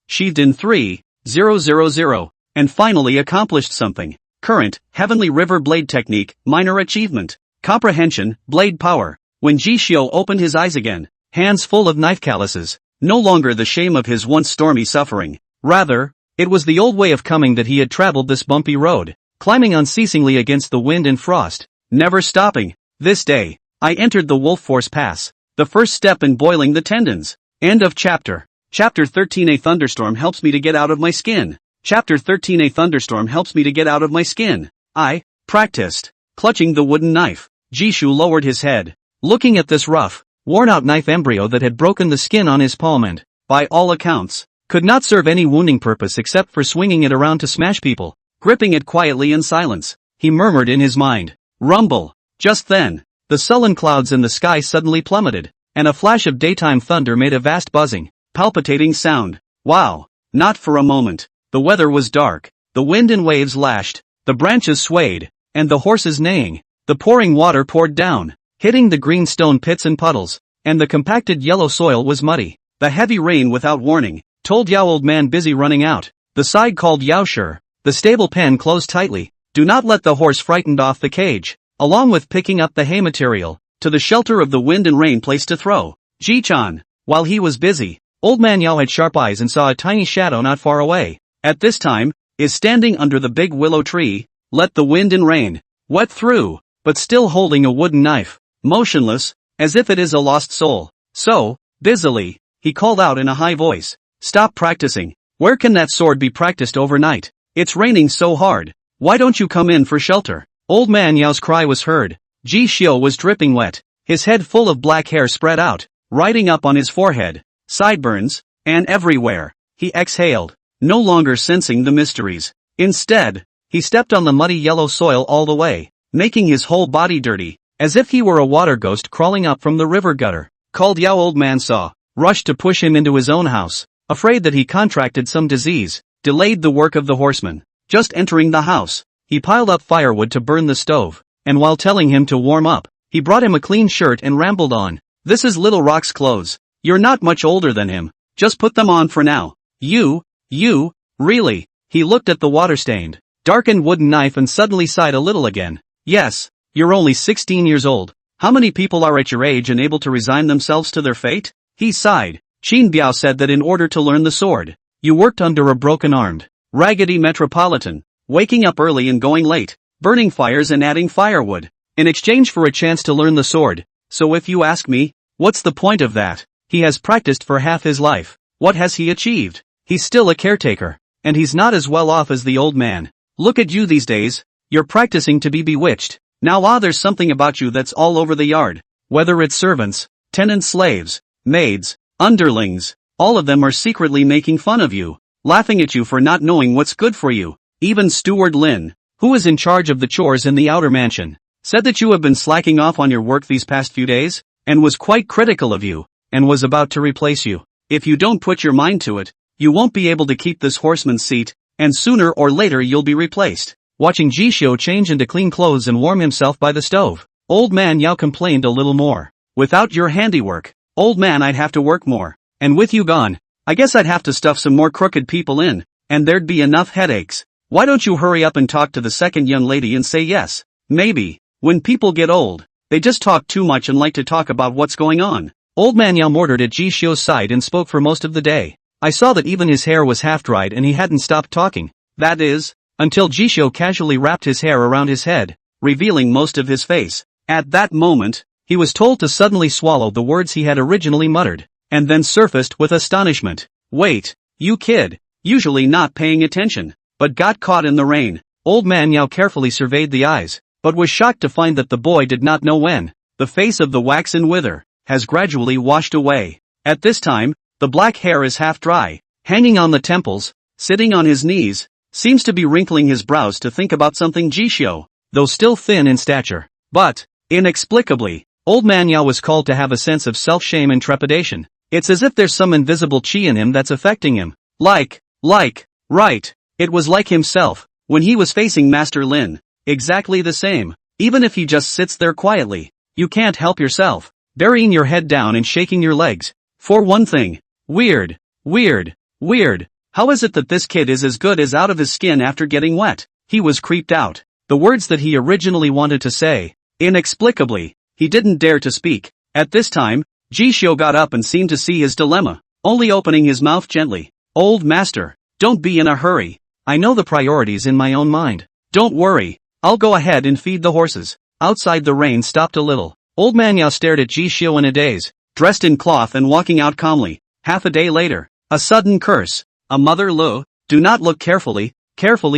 Sheathed in 3,000. And finally accomplished something. Current, Heavenly River Blade Technique, minor achievement. Comprehension, blade power. When Ji Xiu opened his eyes again, hands full of knife calluses, no longer the shame of his once stormy suffering. Rather, it was the old way of coming that he had traveled this bumpy road, climbing unceasingly against the wind and frost, never stopping. This day, I entered the Wolf Force Pass, the first step in boiling the tendons. End of chapter. Chapter 13. A thunderstorm helps me to get out of my skin. Chapter 13. A thunderstorm helps me to get out of my skin. I practiced clutching the wooden knife. Ji Xiu lowered his head, looking at this rough, worn-out knife embryo that had broken the skin on his palm and, by all accounts, could not serve any wounding purpose except for swinging it around to smash people. Gripping it quietly in silence, he murmured in his mind, "Rumble." Just then, the sullen clouds in the sky suddenly plummeted, and a flash of daytime thunder made a vast buzzing, palpitating sound. Wow! Not for a moment. The weather was dark, the wind and waves lashed, the branches swayed, and the horses neighing. The pouring water poured down, hitting the green stone pits and puddles, and the compacted yellow soil was muddy. The heavy rain without warning told Yao old man busy running out. The side called Yao sure. The stable pen closed tightly. Do not let the horse frightened off the cage. Along with picking up the hay material, to the shelter of the wind and rain place to throw. Ji-chan. While he was busy, old man Yao had sharp eyes and saw a tiny shadow not far away. At this time, is standing under the big willow tree, let the wind and rain wet through, but still holding a wooden knife, motionless, as if it is a lost soul. So, busily, he called out in a high voice, "Stop practicing. Where can that sword be practiced overnight? It's raining so hard. Why don't you come in for shelter?" Old man Yao's cry was heard. Ji Xiu was dripping wet, his head full of black hair spread out, riding up on his forehead, sideburns, and everywhere. He exhaled, no longer sensing the mysteries. Instead, he stepped on the muddy yellow soil all the way, making his whole body dirty, as if he were a water ghost crawling up from the river gutter. Called Yao old man saw, rushed to push him into his own house, afraid that he contracted some disease, delayed the work of the horseman. Just entering the house, he piled up firewood to burn the stove, and while telling him to warm up, he brought him a clean shirt and rambled on. "This is Little Rock's clothes. You're not much older than him. Just put them on for now. You, really?" He looked at the water-stained, darkened wooden knife and suddenly sighed a little again. "Yes, you're only 16 years old. How many people are at your age and able to resign themselves to their fate?" He sighed. Qin Biao said that in order to learn the sword, you worked under a broken-armed, raggedy metropolitan, waking up early and going late, burning fires and adding firewood, in exchange for a chance to learn the sword. So if you ask me, what's the point of that? He has practiced for half his life. What has he achieved? He's still a caretaker, and he's not as well off as the old man. Look at you these days, you're practicing to be bewitched. Now there's something about you that's all over the yard. Whether it's servants, tenants, slaves, maids, underlings, all of them are secretly making fun of you, laughing at you for not knowing what's good for you. Even Steward Lin, who is in charge of the chores in the outer mansion, said that you have been slacking off on your work these past few days, and was quite critical of you, and was about to replace you. If you don't put your mind to it, you won't be able to keep this horseman's seat, and sooner or later you'll be replaced. watching Jishio change into clean clothes and warm himself by the stove. Old man Yao complained a little more. Without your handiwork, old man, I'd have to work more. And with you gone, I guess I'd have to stuff some more crooked people in, and there'd be enough headaches. Why don't you hurry up and talk to the second young lady and say yes? Maybe. When people get old, they just talk too much and like to talk about what's going on. Old man Yao mortared at Jishio's side and spoke for most of the day. I saw that even his hair was half dried and he hadn't stopped talking. That is, until Jishio casually wrapped his hair around his head, revealing most of his face. At that moment, he was told to suddenly swallow the words he had originally muttered, and then surfaced with astonishment. Wait, you kid, usually not paying attention, but got caught in the rain. Old man Yao carefully surveyed the eyes, but was shocked to find that the boy did not know when. The face of the waxen wither has gradually washed away. At this time, the black hair is half dry, hanging on the temples, sitting on his knees, seems to be wrinkling his brows to think about something. Jishio, though still thin in stature, but, inexplicably, old man Yao was called to have a sense of self-shame and trepidation. It's as if there's some invisible chi in him that's affecting him. Right, it was like himself, when he was facing Master Lin. Exactly the same, even if he just sits there quietly. You can't help yourself, burying your head down and shaking your legs. For one thing, weird. How is it that this kid is as good as out of his skin after getting wet? He was creeped out. The words that he originally wanted to say, inexplicably, he didn't dare to speak. At this time, Jishio got up and seemed to see his dilemma, only opening his mouth gently. Old master, don't be in a hurry. I know the priorities in my own mind. Don't worry, I'll go ahead and feed the horses. Outside the rain stopped a little. Old man Yao stared at Jishio in a daze, dressed in cloth and walking out calmly. Half a day later, a sudden curse. A mother Lu, do not look carefully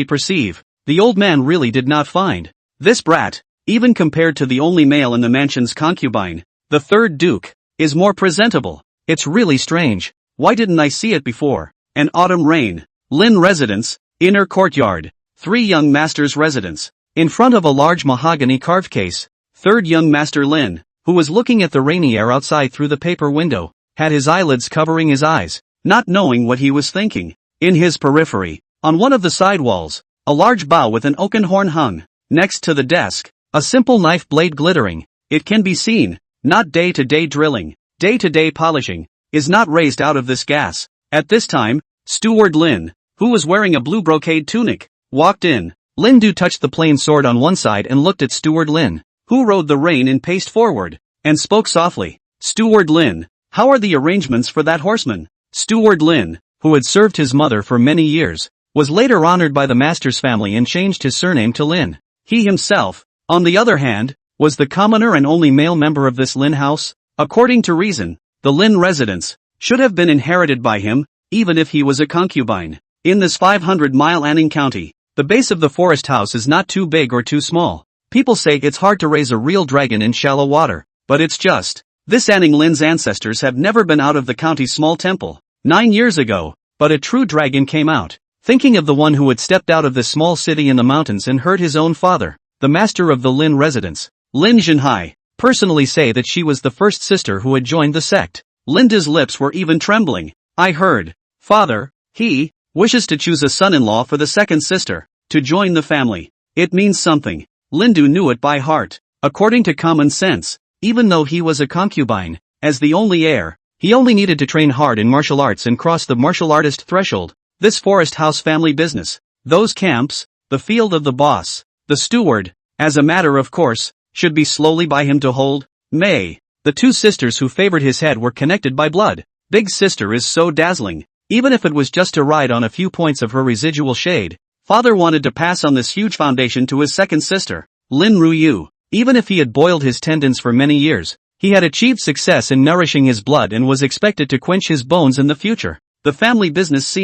perceive. The old man really did not find this brat, even compared to the only male in the mansion's concubine, the third duke, is more presentable. It's really strange. Why didn't I see it before? An autumn rain. Lin residence, inner courtyard. 3 young masters' residence. In front of a large mahogany carved case, third young master Lin, who was looking at the rainy air outside through the paper window, had his eyelids covering his eyes, not knowing what he was thinking. In his periphery, on one of the side walls, a large bow with an oaken horn hung. Next to the desk, a simple knife blade glittering. It can be seen, not day-to-day drilling, day-to-day polishing, is not raised out of this gas. At this time, Steward Lin, who was wearing a blue brocade tunic, walked in. Lin Du touched the plain sword on one side and looked at Steward Lin, who rode the rein and paced forward, and spoke softly. Steward Lin, how are the arrangements for that horseman? Steward Lin, who had served his mother for many years, was later honored by the master's family and changed his surname to Lin. He himself, on the other hand, was the commoner and only male member of this Lin house. According to reason, the Lin residence should have been inherited by him, even if he was a concubine. In this 500-mile Anning County, the base of the forest house is not too big or too small. People say it's hard to raise a real dragon in shallow water, but it's just. This Anning Lin's ancestors have never been out of the county's small temple. 9 years ago, but a true dragon came out. Thinking of the one who had stepped out of this small city in the mountains and hurt his own father, the master of the Lin residence, Lin Jinhai, personally say that she was the first sister who had joined the sect. Linda's lips were even trembling. I heard, father, he wishes to choose a son-in-law for the second sister, to join the family. It means something. Lindu knew it by heart. According to common sense, even though he was a concubine, as the only heir, he only needed to train hard in martial arts and cross the martial artist threshold. This forest house family business, those camps, the field of the boss, the steward, as a matter of course, should be slowly by him to hold. May. The two sisters who favored his head were connected by blood. Big sister is so dazzling, even if it was just to ride on a few points of her residual shade. Father wanted to pass on this huge foundation to his second sister, Lin Ruyu. Even if he had boiled his tendons for many years, he had achieved success in nourishing his blood and was expected to quench his bones in the future. The family business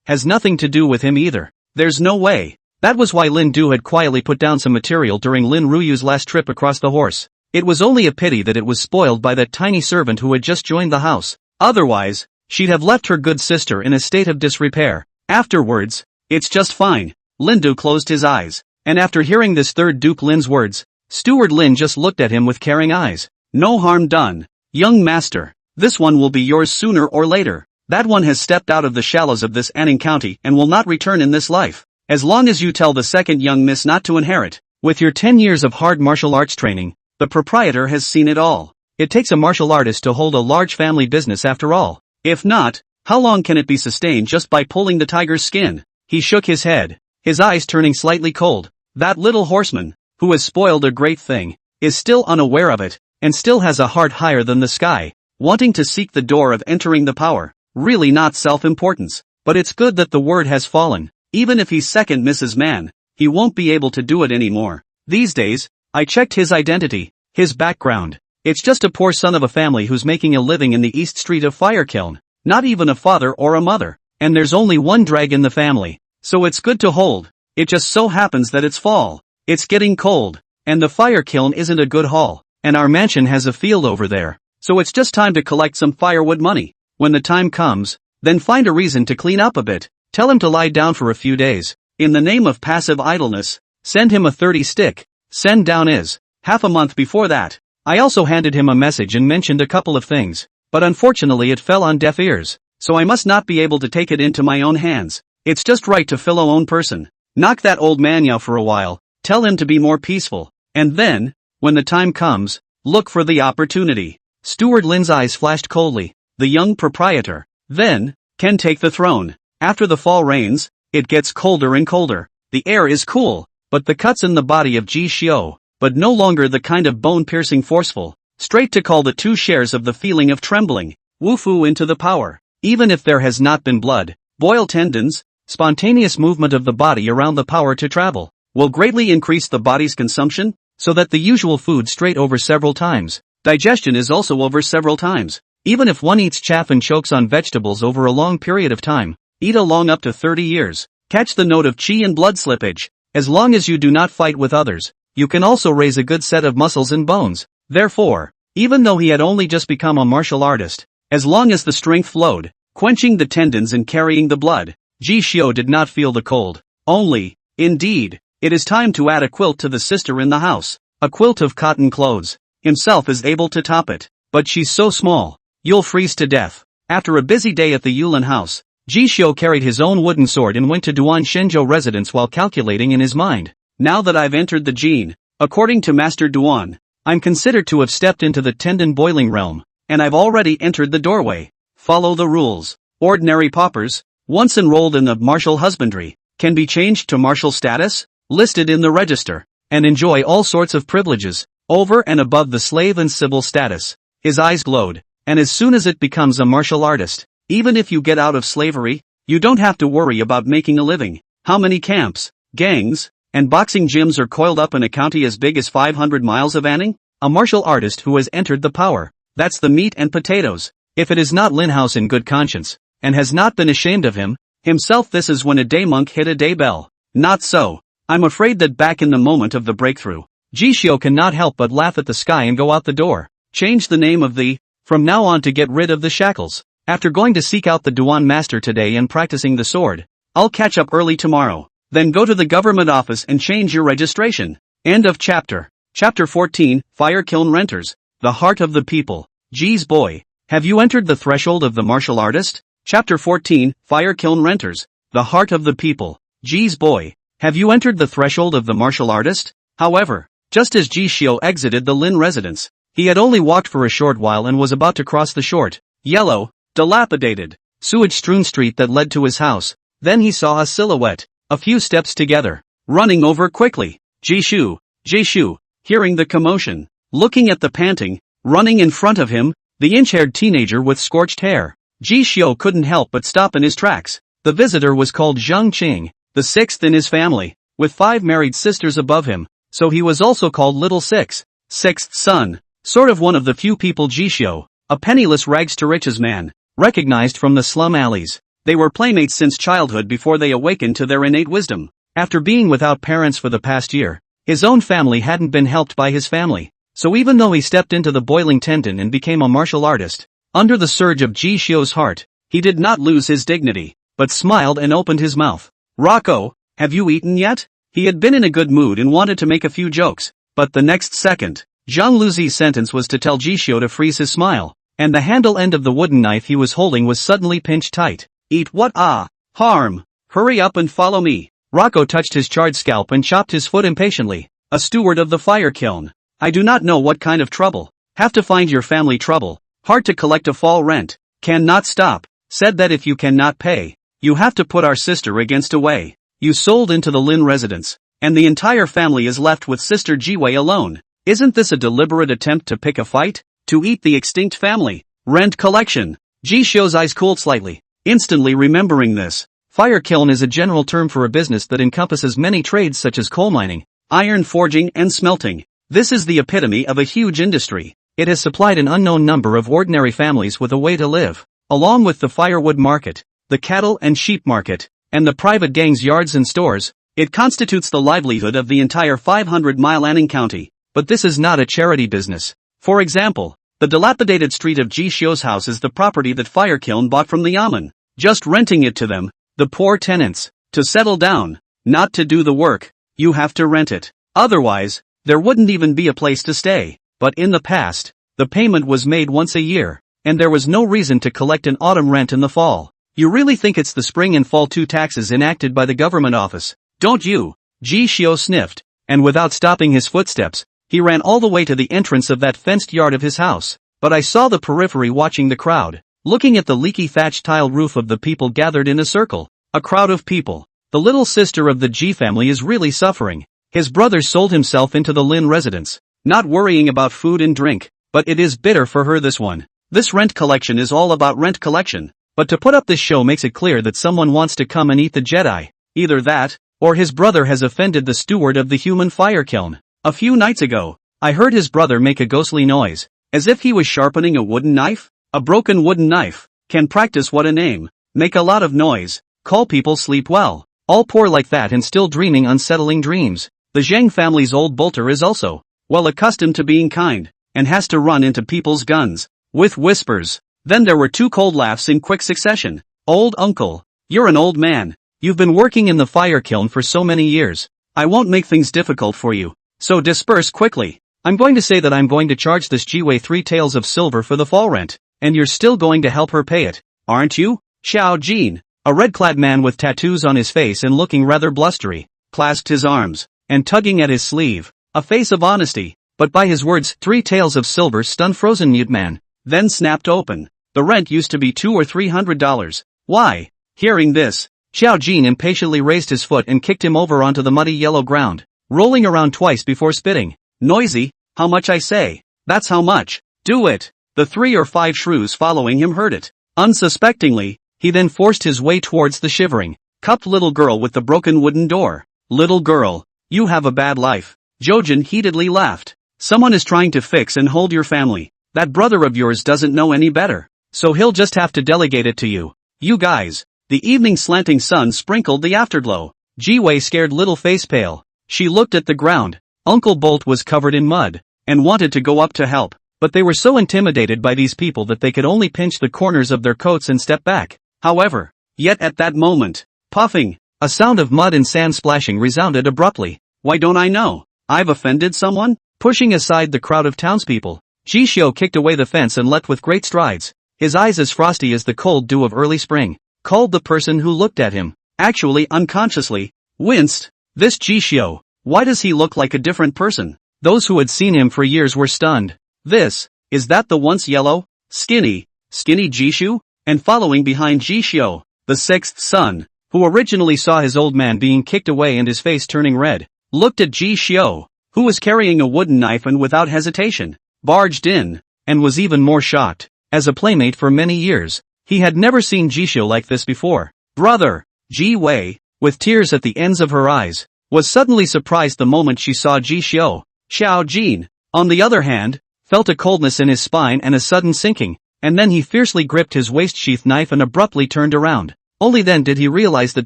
has nothing to do with him either. There's no way. That was why Lin Du had quietly put down some material during Lin Ruyu's last trip across the horse. It was only a pity that it was spoiled by that tiny servant who had just joined the house. Otherwise, she'd have left her good sister in a state of disrepair. Afterwards, it's just fine. Lin Du closed his eyes, and after hearing this third Duke Lin's words, Steward Lin just looked at him with caring eyes. No harm done. Young master, this one will be yours sooner or later. That one has stepped out of the shallows of this Anning County and will not return in this life. as long as you tell the second young miss not to inherit. With your 10 years of hard martial arts training, the proprietor has seen it all. It takes a martial artist to hold a large family business after all. If not, how long can it be sustained just by pulling the tiger's skin? He shook his head, his eyes turning slightly cold. That little horseman, who has spoiled a great thing, is still unaware of it, and still has a heart higher than the sky, wanting to seek the door of entering the power. Really not self-importance, but it's good that the word has fallen. Even if he's second Mrs. Man, he won't be able to do it anymore. These days, I checked his identity, his background. It's just a poor son of a family who's making a living in the East Street of Fire Kiln. Not even a father or a mother, and there's only one drag in the family, so it's good to hold. It just so happens that it's fall. It's getting cold, and the fire kiln isn't a good haul, and our mansion has a field over there, so it's just time to collect some firewood money. When the time comes, then find a reason to clean up a bit. Tell him to lie down for a few days. In the name of passive idleness, send him a 30 stick. Send down is. Half a month before that, I also handed him a message and mentioned a couple of things, but unfortunately it fell on deaf ears, so I must not be able to take it into my own hands. It's just right to fill a own person. Knock that old Manhwa for a while, tell him to be more peaceful, and then, when the time comes, look for the opportunity. Steward Lin's eyes flashed coldly. The young proprietor, then, can take the throne. After the fall rains, it gets colder and colder. The air is cool, but the cuts in the body of Ji Xiu, but no longer the kind of bone-piercing forceful, straight to call the 2 shares of the feeling of trembling, woofu into the power. Even if there has not been blood, boiled tendons, spontaneous movement of the body around the power to travel, will greatly increase the body's consumption, so that the usual food straight over several times. Digestion is also over several times. Even if one eats chaff and chokes on vegetables over a long period of time, eat along up to 30 years, catch the note of chi and blood slippage. As long as you do not fight with others, you can also raise a good set of muscles and bones. Therefore, even though he had only just become a martial artist, as long as the strength flowed, quenching the tendons and carrying the blood, Ji Xiu did not feel the cold. Only, indeed, it is time to add a quilt to the sister in the house. A quilt of cotton clothes. Himself is able to top it, but she's so small. You'll freeze to death. After a busy day at the Yulin house, Ji Xiu carried his own wooden sword and went to Duan Shenzhou residence while calculating in his mind. Now that I've entered the Jin, according to Master Duan, I'm considered to have stepped into the tendon boiling realm, and I've already entered the doorway. Follow the rules. Ordinary paupers, once enrolled in the martial husbandry, can be changed to martial status, listed in the register, and enjoy all sorts of privileges, over and above the slave and sibyl status. His eyes glowed. And as soon as it becomes a martial artist, even if you get out of slavery, you don't have to worry about making a living. How many camps, gangs, and boxing gyms are coiled up in a county as big as 500 miles of Anning? A martial artist who has entered the power. That's the meat and potatoes. If it is not Lin House in good conscience, and has not been ashamed of himself, this is when a day monk hit a day bell. Not so. I'm afraid that back in the moment of the breakthrough, Ji Xiu cannot help but laugh at the sky and go out the door. Change the name of the from now on to get rid of the shackles. After going to seek out the Duan master today and practicing the sword, I'll catch up early tomorrow. Then go to the government office and change your registration. End of chapter. Chapter 14, Fire Kiln Renters. The Heart of the People. Geez boy, have you entered the threshold of the martial artist? Chapter 14, Fire Kiln Renters. The Heart of the People. Geez boy, have you entered the threshold of the martial artist? However, just as Ji Xiu exited the Lin residence, he had only walked for a short while and was about to cross the short, yellow, dilapidated, sewage-strewn street that led to his house. Then he saw a silhouette, a few steps together, running over quickly. Ji Xiu, hearing the commotion, looking at the panting, running in front of him, the inch-haired teenager with scorched hair. Ji Xiu couldn't help but stop in his tracks. The visitor was called Zheng Qing, the sixth in his family, with 5 married sisters above him, so he was also called Little Sixth son. Sort of one of the few people Ji Xiu, a penniless rags-to-riches man, recognized from the slum alleys. They were playmates since childhood before they awakened to their innate wisdom. After being without parents for the past year, his own family hadn't been helped by his family. So even though he stepped into the boiling tendon and became a martial artist, under the surge of Ji Xiu's heart, he did not lose his dignity, but smiled and opened his mouth. Rocco, have you eaten yet? He had been in a good mood and wanted to make a few jokes, but the next second, Zhang Luzi's sentence was to tell Ji Xiu to freeze his smile, and the handle end of the wooden knife he was holding was suddenly pinched tight. Eat what? Ah, harm. Hurry up and follow me. Rocco touched his charred scalp and chopped his foot impatiently. A steward of the fire kiln. I do not know what kind of trouble. Have to find your family trouble. Hard to collect a fall rent. Cannot stop. Said that if you cannot pay, you have to put our sister against away. You sold into the Lin residence, and the entire family is left with Sister Jiwei alone. Isn't this a deliberate attempt to pick a fight? To eat the extinct family? Rent collection. Ji Xiu's eyes cooled slightly, instantly remembering this. Fire kiln is a general term for a business that encompasses many trades such as coal mining, iron forging and smelting. This is the epitome of a huge industry. It has supplied an unknown number of ordinary families with a way to live. Along with the firewood market, the cattle and sheep market, and the private gangs' yards and stores, it constitutes the livelihood of the entire 500-mile Anning County. But this is not a charity business. For example, the dilapidated street of Ji Xiu's house is the property that Fire Kiln bought from the Yamen, just renting it to them, the poor tenants, to settle down, not to do the work. You have to rent it. Otherwise, there wouldn't even be a place to stay. But in the past, the payment was made once a year, and there was no reason to collect an autumn rent in the fall. You really think it's the spring and fall 2 taxes enacted by the government office, don't you? Ji Xiu sniffed, and without stopping his footsteps, he ran all the way to the entrance of that fenced yard of his house. But I saw the periphery watching the crowd, looking at the leaky thatched tile roof of the people gathered in a circle. A crowd of people. The little sister of the Ji family is really suffering. His brother sold himself into the Lin residence, not worrying about food and drink, but it is bitter for her this one. This rent collection is all about rent collection, but to put up this show makes it clear that someone wants to come and eat the Jedi. Either that, or his brother has offended the steward of the human fire kiln. A few nights ago, I heard his brother make a ghostly noise, as if he was sharpening a wooden knife. A broken wooden knife. Can practice what a name. Make a lot of noise. Call people sleep well. All poor like that and still dreaming unsettling dreams. The Zhang family's old bolter is also, well accustomed to being kind, and has to run into people's guns, with whispers. Then there were 2 cold laughs in quick succession. Old uncle, you're an old man. You've been working in the fire kiln for so many years. I won't make things difficult for you, so disperse quickly. I'm going to say that I'm going to charge this Jiwei 3 taels of silver for the fall rent, and you're still going to help her pay it, aren't you? Xiao Jin, a red-clad man with tattoos on his face and looking rather blustery, clasped his arms, and tugging at his sleeve, a face of honesty, but by his words 3 taels of silver stunned frozen mute man, then snapped open. The rent used to be $200 or $300. Why? Hearing this, Xiao Jin impatiently raised his foot and kicked him over onto the muddy yellow ground, rolling around twice before spitting. Noisy, how much I say? That's how much. Do it. The 3 or 5 shrews following him heard it. Unsuspectingly, he then forced his way towards the shivering, cupped little girl with the broken wooden door. Little girl, you have a bad life. Jojin heatedly laughed. Someone is trying to fix and hold your family. That brother of yours doesn't know any better, so he'll just have to delegate it to you. You guys. The evening slanting sun sprinkled the afterglow. Jiwei scared little face pale. She looked at the ground. Uncle Bolt was covered in mud, and wanted to go up to help, but they were so intimidated by these people that they could only pinch the corners of their coats and step back. However, yet at that moment, puffing, a sound of mud and sand splashing resounded abruptly. Why don't I know? I've offended someone? Pushing aside the crowd of townspeople, Ji Xiu kicked away the fence and leapt with great strides, his eyes as frosty as the cold dew of early spring. Called the person who looked at him, actually unconsciously, winced. This Ji Xiu, why does he look like a different person? Those who had seen him for years were stunned. Is that the once yellow, skinny Ji Xiu? And following behind Ji Xiu, the 6th son, who originally saw his old man being kicked away and his face turning red, looked at Ji Xiu, who was carrying a wooden knife and without hesitation, barged in, and was even more shocked. As a playmate for many years, he had never seen Ji Xiu like this before. Brother, Ji Wei, with tears at the ends of her eyes, was suddenly surprised the moment she saw Ji Xiu. Xiao Jin, on the other hand, felt a coldness in his spine and a sudden sinking, and then he fiercely gripped his waist-sheath knife and abruptly turned around. Only then did he realize that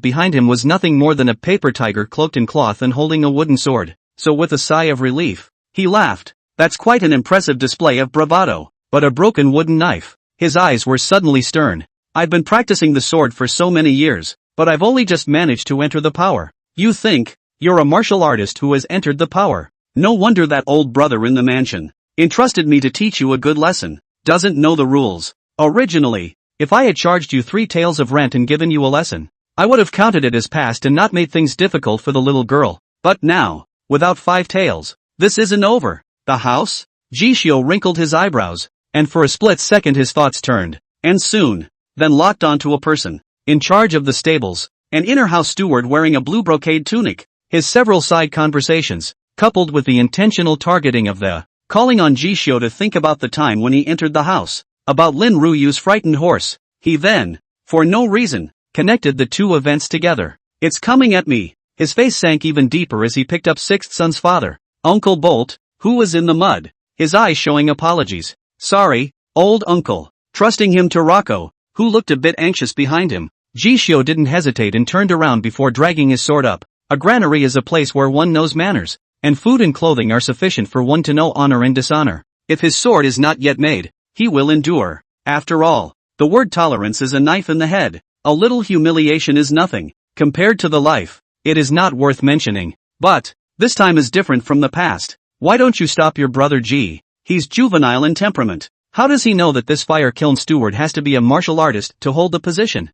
behind him was nothing more than a paper tiger cloaked in cloth and holding a wooden sword. So with a sigh of relief, he laughed. That's quite an impressive display of bravado, but a broken wooden knife. His eyes were suddenly stern. I've been practicing the sword for so many years, but I've only just managed to enter the power. You think, you're a martial artist who has entered the power. No wonder that old brother in the mansion entrusted me to teach you a good lesson. Doesn't know the rules. Originally, if I had charged you 3 taels of rent and given you a lesson, I would have counted it as past and not made things difficult for the little girl. But now, without 5 tails, this isn't over. The house? Jishio wrinkled his eyebrows, and for a split second his thoughts turned, and soon, then locked onto a person, in charge of the stables, an inner house steward wearing a blue brocade tunic. His several side conversations, coupled with the intentional targeting of the, calling on Jishio to think about the time when he entered the house, about Lin Ruyu's frightened horse, he then, for no reason, connected the two events together. It's coming at me. His face sank even deeper as he picked up Sixth Son's father, Uncle Bolt, who was in the mud, his eyes showing apologies. Sorry, old uncle, trusting him to Rocco, who looked a bit anxious behind him. Jishio didn't hesitate and turned around before dragging his sword up. A granary is a place where one knows manners, and food and clothing are sufficient for one to know honor and dishonor. If his sword is not yet made, he will endure. After all, the word tolerance is a knife in the head. A little humiliation is nothing, compared to the life. It is not worth mentioning. But, this time is different from the past. Why don't you stop your brother G? He's juvenile in temperament. How does he know that this fire kiln steward has to be a martial artist to hold the position?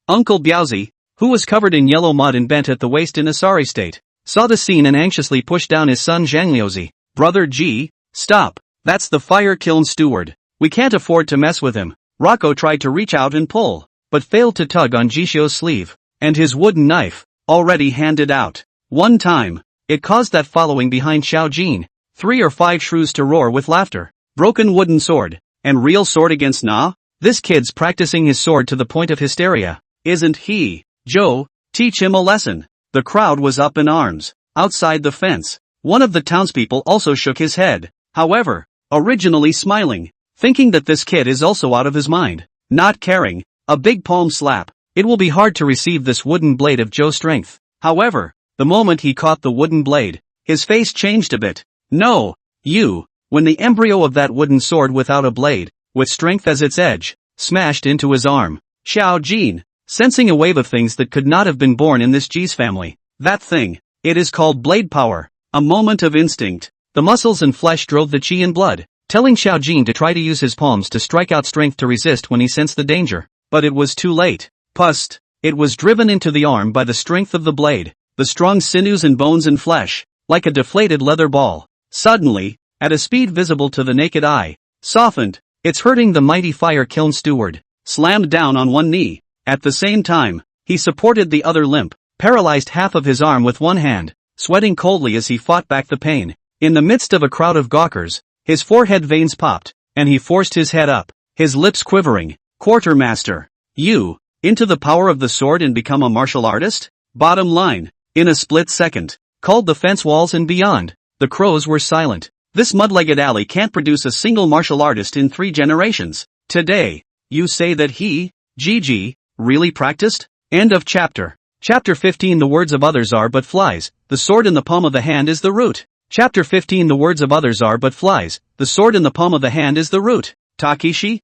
Uncle Biaozi, who was covered in yellow mud and bent at the waist in a sorry state, saw the scene and anxiously pushed down his son Zhang Liuzi. Brother G, stop. That's the fire kiln steward. We can't afford to mess with him. Rocco tried to reach out and pull, but failed to tug on Jishio's sleeve, and his wooden knife, already handed out. One time, it caused that following behind Xiao Jin, 3 or 5 shrews to roar with laughter. Broken wooden sword, and real sword against Na? This kid's practicing his sword to the point of hysteria, isn't he? Joe, teach him a lesson. The crowd was up in arms. Outside the fence, one of the townspeople also shook his head, however, originally smiling, thinking that this kid is also out of his mind, not caring. A big palm slap. It will be hard to receive this wooden blade of Joe's strength. However, the moment he caught the wooden blade, his face changed a bit. No, you, when the embryo of that wooden sword without a blade, with strength as its edge, smashed into his arm. Xiao Jin, sensing a wave of things that could not have been born in this G's family. That thing, it is called blade power. A moment of instinct. The muscles and flesh drove the chi and blood, telling Xiao Jin to try to use his palms to strike out strength to resist when he sensed the danger. But it was too late. Pust. It was driven into the arm by the strength of the blade, the strong sinews and bones and flesh, like a deflated leather ball. Suddenly, at a speed visible to the naked eye, softened, it's hurting the mighty fire kiln steward, slammed down on one knee. At the same time, he supported the other limp, paralyzed half of his arm with one hand, sweating coldly as he fought back the pain. In the midst of a crowd of gawkers, his forehead veins popped, and he forced his head up, his lips quivering. Quartermaster, you, into the power of the sword and become a martial artist? Bottom line, in a split second, called the fence walls and beyond, the crows were silent. This mud-legged alley can't produce a single martial artist in 3 generations. Today, you say that he, Gigi, really practiced? End of chapter. Chapter 15. The words of others are but flies, the sword in the palm of the hand is the root. Chapter 15. The words of others are but flies, the sword in the palm of the hand is the root. Takeshi?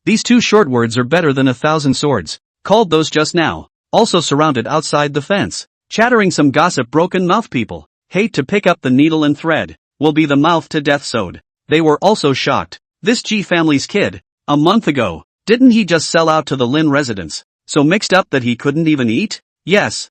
These 2 short words are better than 1,000 swords, called those just now, also surrounded outside the fence, chattering some gossip. Broken mouth people, hate to pick up the needle and thread, will be the mouth to death sewed. They were also shocked. This G family's kid, a month ago, didn't he just sell out to the Lin residence, so mixed up that he couldn't even eat? Yes,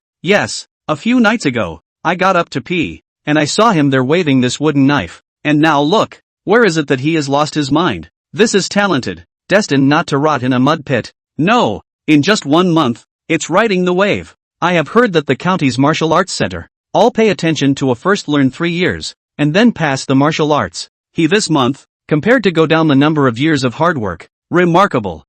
a few nights ago, I got up to pee, and I saw him there waving this wooden knife, and now look, where is it that he has lost his mind? This is talented. Destined not to rot in a mud pit. No, in just 1 month, it's riding the wave. I have heard that the county's martial arts center, all pay attention to a first learn 3 years, and then pass the martial arts. He this month, compared to go down the number of years of hard work. Remarkable.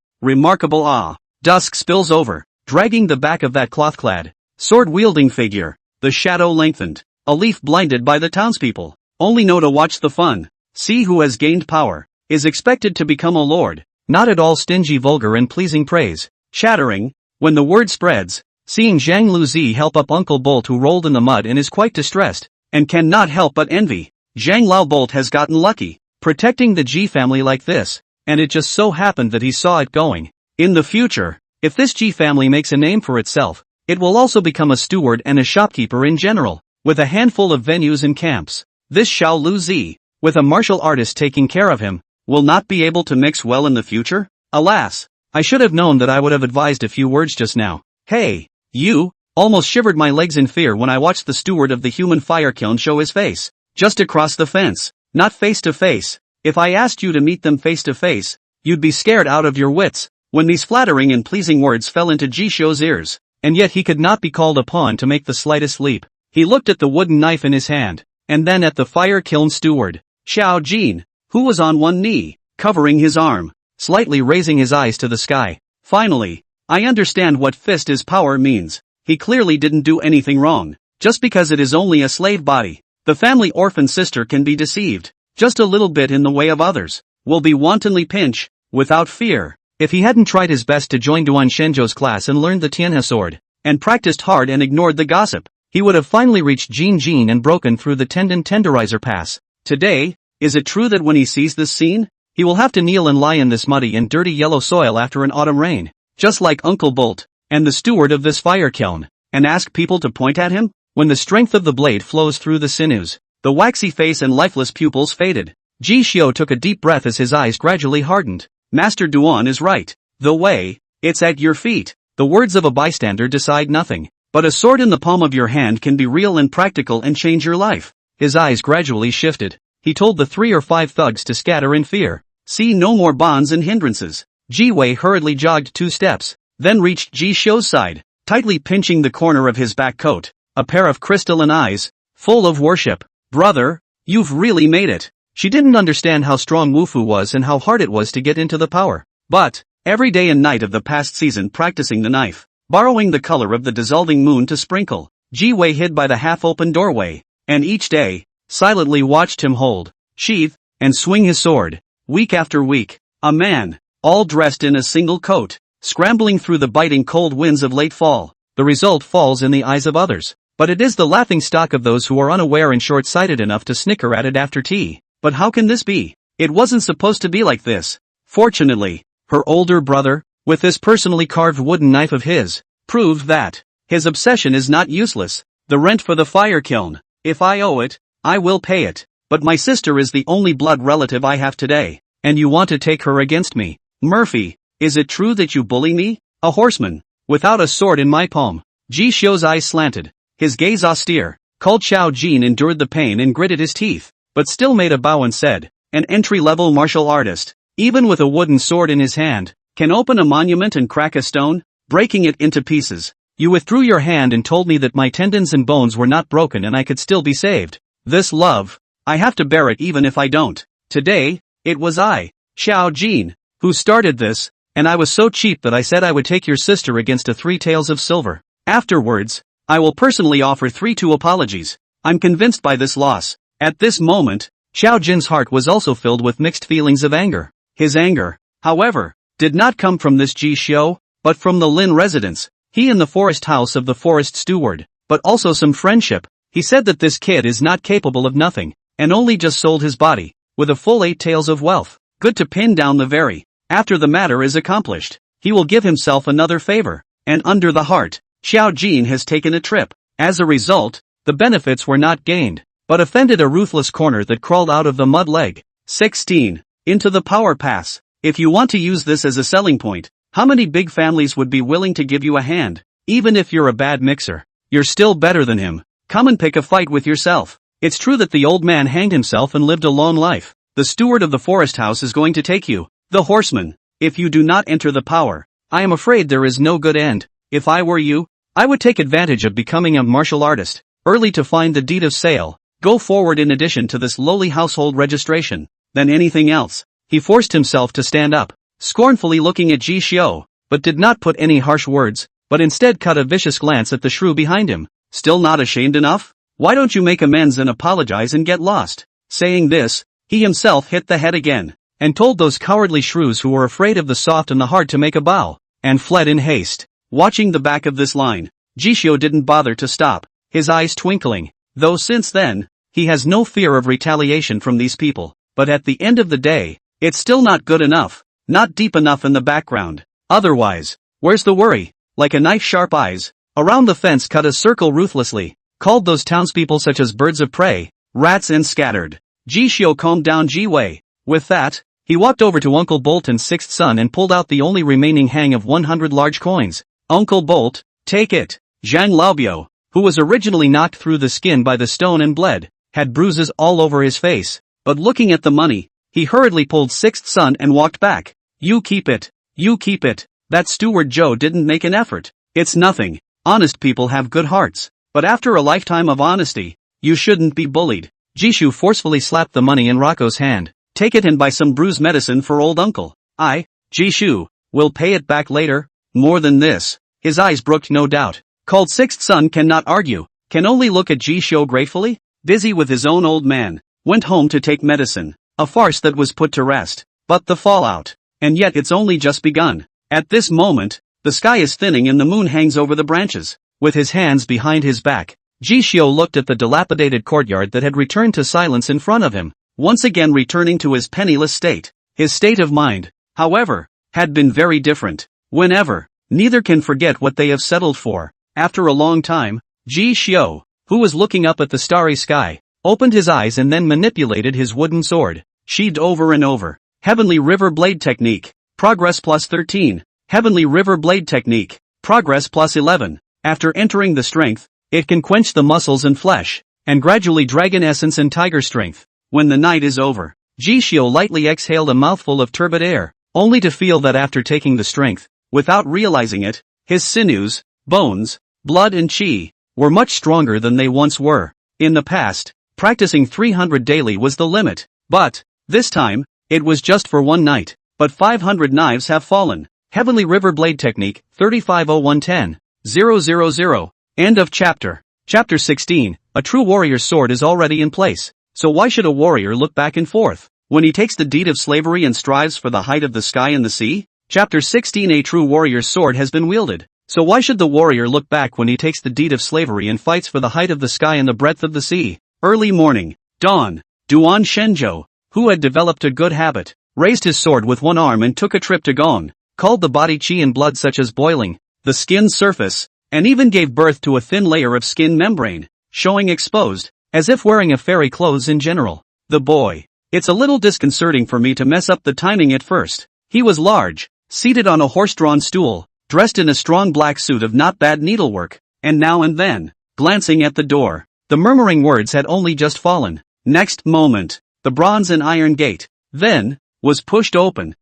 Dusk spills over, dragging the back of that cloth-clad, sword-wielding figure. The shadow lengthened. A leaf blinded by the townspeople, only know to watch the fun. See who has gained power, is expected to become a lord. Not at all stingy, vulgar and pleasing praise. Shattering, when the word spreads, seeing Zhang Luzi help up Uncle Bolt who rolled in the mud and is quite distressed, and cannot help but envy. Zhang Lao Bolt has gotten lucky, protecting the G family like this, and it just so happened that he saw it going. In the future, if this G family makes a name for itself, it will also become a steward and a shopkeeper in general, with a handful of venues and camps. This Xiao Luzi, with a martial artist taking care of him, will not be able to mix well in the future? Alas, I should have known that I would have advised a few words just now. Hey, you! Almost shivered my legs in fear when I watched the steward of the human fire kiln show his face. Just across the fence. Not face to face. If I asked you to meet them face to face, you'd be scared out of your wits. When these flattering and pleasing words fell into Jisho's ears, and yet he could not be called upon to make the slightest leap. He looked at the wooden knife in his hand, and then at the fire kiln steward, Xiao Jin, who was on one knee, covering his arm, slightly raising his eyes to the sky. Finally, I understand what fist is power means. He clearly didn't do anything wrong, just because it is only a slave body. The family orphan sister can be deceived, just a little bit in the way of others, will be wantonly pinch, without fear. If he hadn't tried his best to join Duan Shenzhou's class and learned the Tianhe sword, and practiced hard and ignored the gossip, he would have finally reached Jin and broken through the tendon tenderizer pass. Today, is it true that when he sees this scene, he will have to kneel and lie in this muddy and dirty yellow soil after an autumn rain, just like Uncle Bolt, and the steward of this fire kiln, and ask people to point at him? When the strength of the blade flows through the sinews, the waxy face and lifeless pupils faded. Ji Xiu took a deep breath as his eyes gradually hardened. Master Duan is right. The way, it's at your feet. The words of a bystander decide nothing, but a sword in the palm of your hand can be real and practical and change your life. His eyes gradually shifted. He told the 3 or 5 thugs to scatter in fear. See no more bonds and hindrances. Ji Wei hurriedly jogged 2 steps, then reached Ji Xiu's side, tightly pinching the corner of his back coat. A pair of crystalline eyes, full of worship. Brother, you've really made it. She didn't understand how strong Wufu was and how hard it was to get into the power. But, every day and night of the past season practicing the knife, borrowing the color of the dissolving moon to sprinkle, Ji Wei hid by the half-open doorway, and each day, silently watched him hold, sheath, and swing his sword. Week after week, a man, all dressed in a single coat, scrambling through the biting cold winds of late fall. The result falls in the eyes of others, but it is the laughing stock of those who are unaware and short-sighted enough to snicker at it after tea. But how can this be? It wasn't supposed to be like this. Fortunately, her older brother, with this personally carved wooden knife of his, proved that his obsession is not useless. The rent for the fire kiln, if I owe it, I will pay it. But my sister is the only blood relative I have today, and you want to take her against me. Murphy, is it true that you bully me? A horseman, without a sword in my palm. Ji Xiu's eyes slanted, his gaze austere. Called Xiao Jin endured the pain and gritted his teeth, but still made a bow and said, an entry-level martial artist, even with a wooden sword in his hand, can open a monument and crack a stone, breaking it into pieces. You withdrew your hand and told me that my tendons and bones were not broken and I could still be saved. This love, I have to bear it even if I don't. Today, it was I, Xiao Jin, who started this, and I was so cheap that I said I would take your sister against a 3 taels of silver. Afterwards, I will personally offer 3 apologies. I'm convinced by this loss. At this moment, Xiao Jin's heart was also filled with mixed feelings of anger. His anger, however, did not come from this Ji Xiu, but from the Lin residence, he in the forest house of the forest steward, but also some friendship. He said that this kid is not capable of nothing, and only just sold his body, with a full 8 taels of wealth. Good to pin down the very. After the matter is accomplished, he will give himself another favor, and under the heart, Xiao Jin has taken a trip. As a result, the benefits were not gained, but offended a ruthless corner that crawled out of the mud leg. 16. Into the power pass. If you want to use this as a selling point, how many big families would be willing to give you a hand? Even if you're a bad mixer, you're still better than him. Come and pick a fight with yourself. It's true that the old man hanged himself and lived a long life. The steward of the forest house is going to take you. The horseman. If you do not enter the power, I am afraid there is no good end. If I were you, I would take advantage of becoming a martial artist, early to find the deed of sale, go forward in addition to this lowly household registration, than anything else. He forced himself to stand up, scornfully looking at Ji Xiu, but did not put any harsh words, but instead cut a vicious glance at the shrew behind him. Still not ashamed enough? Why don't you make amends and apologize and get lost? Saying this, he himself hit the head again, and told those cowardly shrews who were afraid of the soft and the hard to make a bow, and fled in haste. Watching the back of this line, Ji Xiu didn't bother to stop, his eyes twinkling, though since then, he has no fear of retaliation from these people. But at the end of the day, it's still not good enough, not deep enough in the background. Otherwise, where's the worry? Like a knife-sharp eyes, around the fence cut a circle ruthlessly, called those townspeople such as birds of prey, rats and scattered. Ji Xiu calmed down Ji Wei. With that, He walked over to Uncle Bolton's sixth son and pulled out the only remaining hang of 100 large coins. Uncle Bolt, take it. Zhang Laobiao, who was originally knocked through the skin by the stone and bled, had bruises all over his face, but looking at the money, he hurriedly pulled sixth son and walked back. You keep it. You keep it. That steward Joe didn't make an effort. It's nothing. Honest people have good hearts. But after a lifetime of honesty, you shouldn't be bullied. Jishu forcefully slapped the money in Rocco's hand. Take it and buy some bruise medicine for old uncle. Jishu, will pay it back later. More than this. His eyes brooked no doubt. Called sixth son cannot argue, can only look at Jishu gratefully, busy with his own old man, went home to take medicine. A farce that was put to rest. But the fallout. And yet it's only just begun. At this moment, the sky is thinning and the moon hangs over the branches. With his hands behind his back, Jishu looked at the dilapidated courtyard that had returned to silence in front of him, once again returning to his penniless state. His state of mind, however, had been very different. Whenever, neither can forget what they have settled for. After a long time, Jishu, who was looking up at the starry sky, opened his eyes and then manipulated his wooden sword, sheathed over and over. Heavenly River Blade Technique, Progress plus 13. Heavenly River Blade Technique, Progress plus 11. After entering the strength, it can quench the muscles and flesh, and gradually dragon essence and tiger strength. When the night is over, Jishu lightly exhaled a mouthful of turbid air, only to feel that after taking the strength, without realizing it, his sinews, bones, blood and chi, were much stronger than they once were. In the past, practicing 300 daily was the limit, but, this time, it was just for one night. But 500 knives have fallen. Heavenly River Blade Technique, 350110. 000. End of chapter. Chapter 16, a true warrior's sword is already in place. So why should a warrior look back and forth, when he takes the deed of slavery and strives for the height of the sky and the sea? Chapter 16, a true warrior's sword has been wielded. So why should the warrior look back when he takes the deed of slavery and fights for the height of the sky and the breadth of the sea? Early morning. Dawn. Duan Shenzhou, who had developed a good habit, raised his sword with one arm and took a trip to Gong, called the body chi and blood such as boiling, the skin surface, and even gave birth to a thin layer of skin membrane, showing exposed, as if wearing a fairy clothes in general. The boy. It's a little disconcerting for me to mess up the timing at first. He was large, seated on a horse-drawn stool, dressed in a strong black suit of not bad needlework, and now and then, glancing at the door. The murmuring words had only just fallen. Next moment, the bronze and iron gate, then, was pushed open.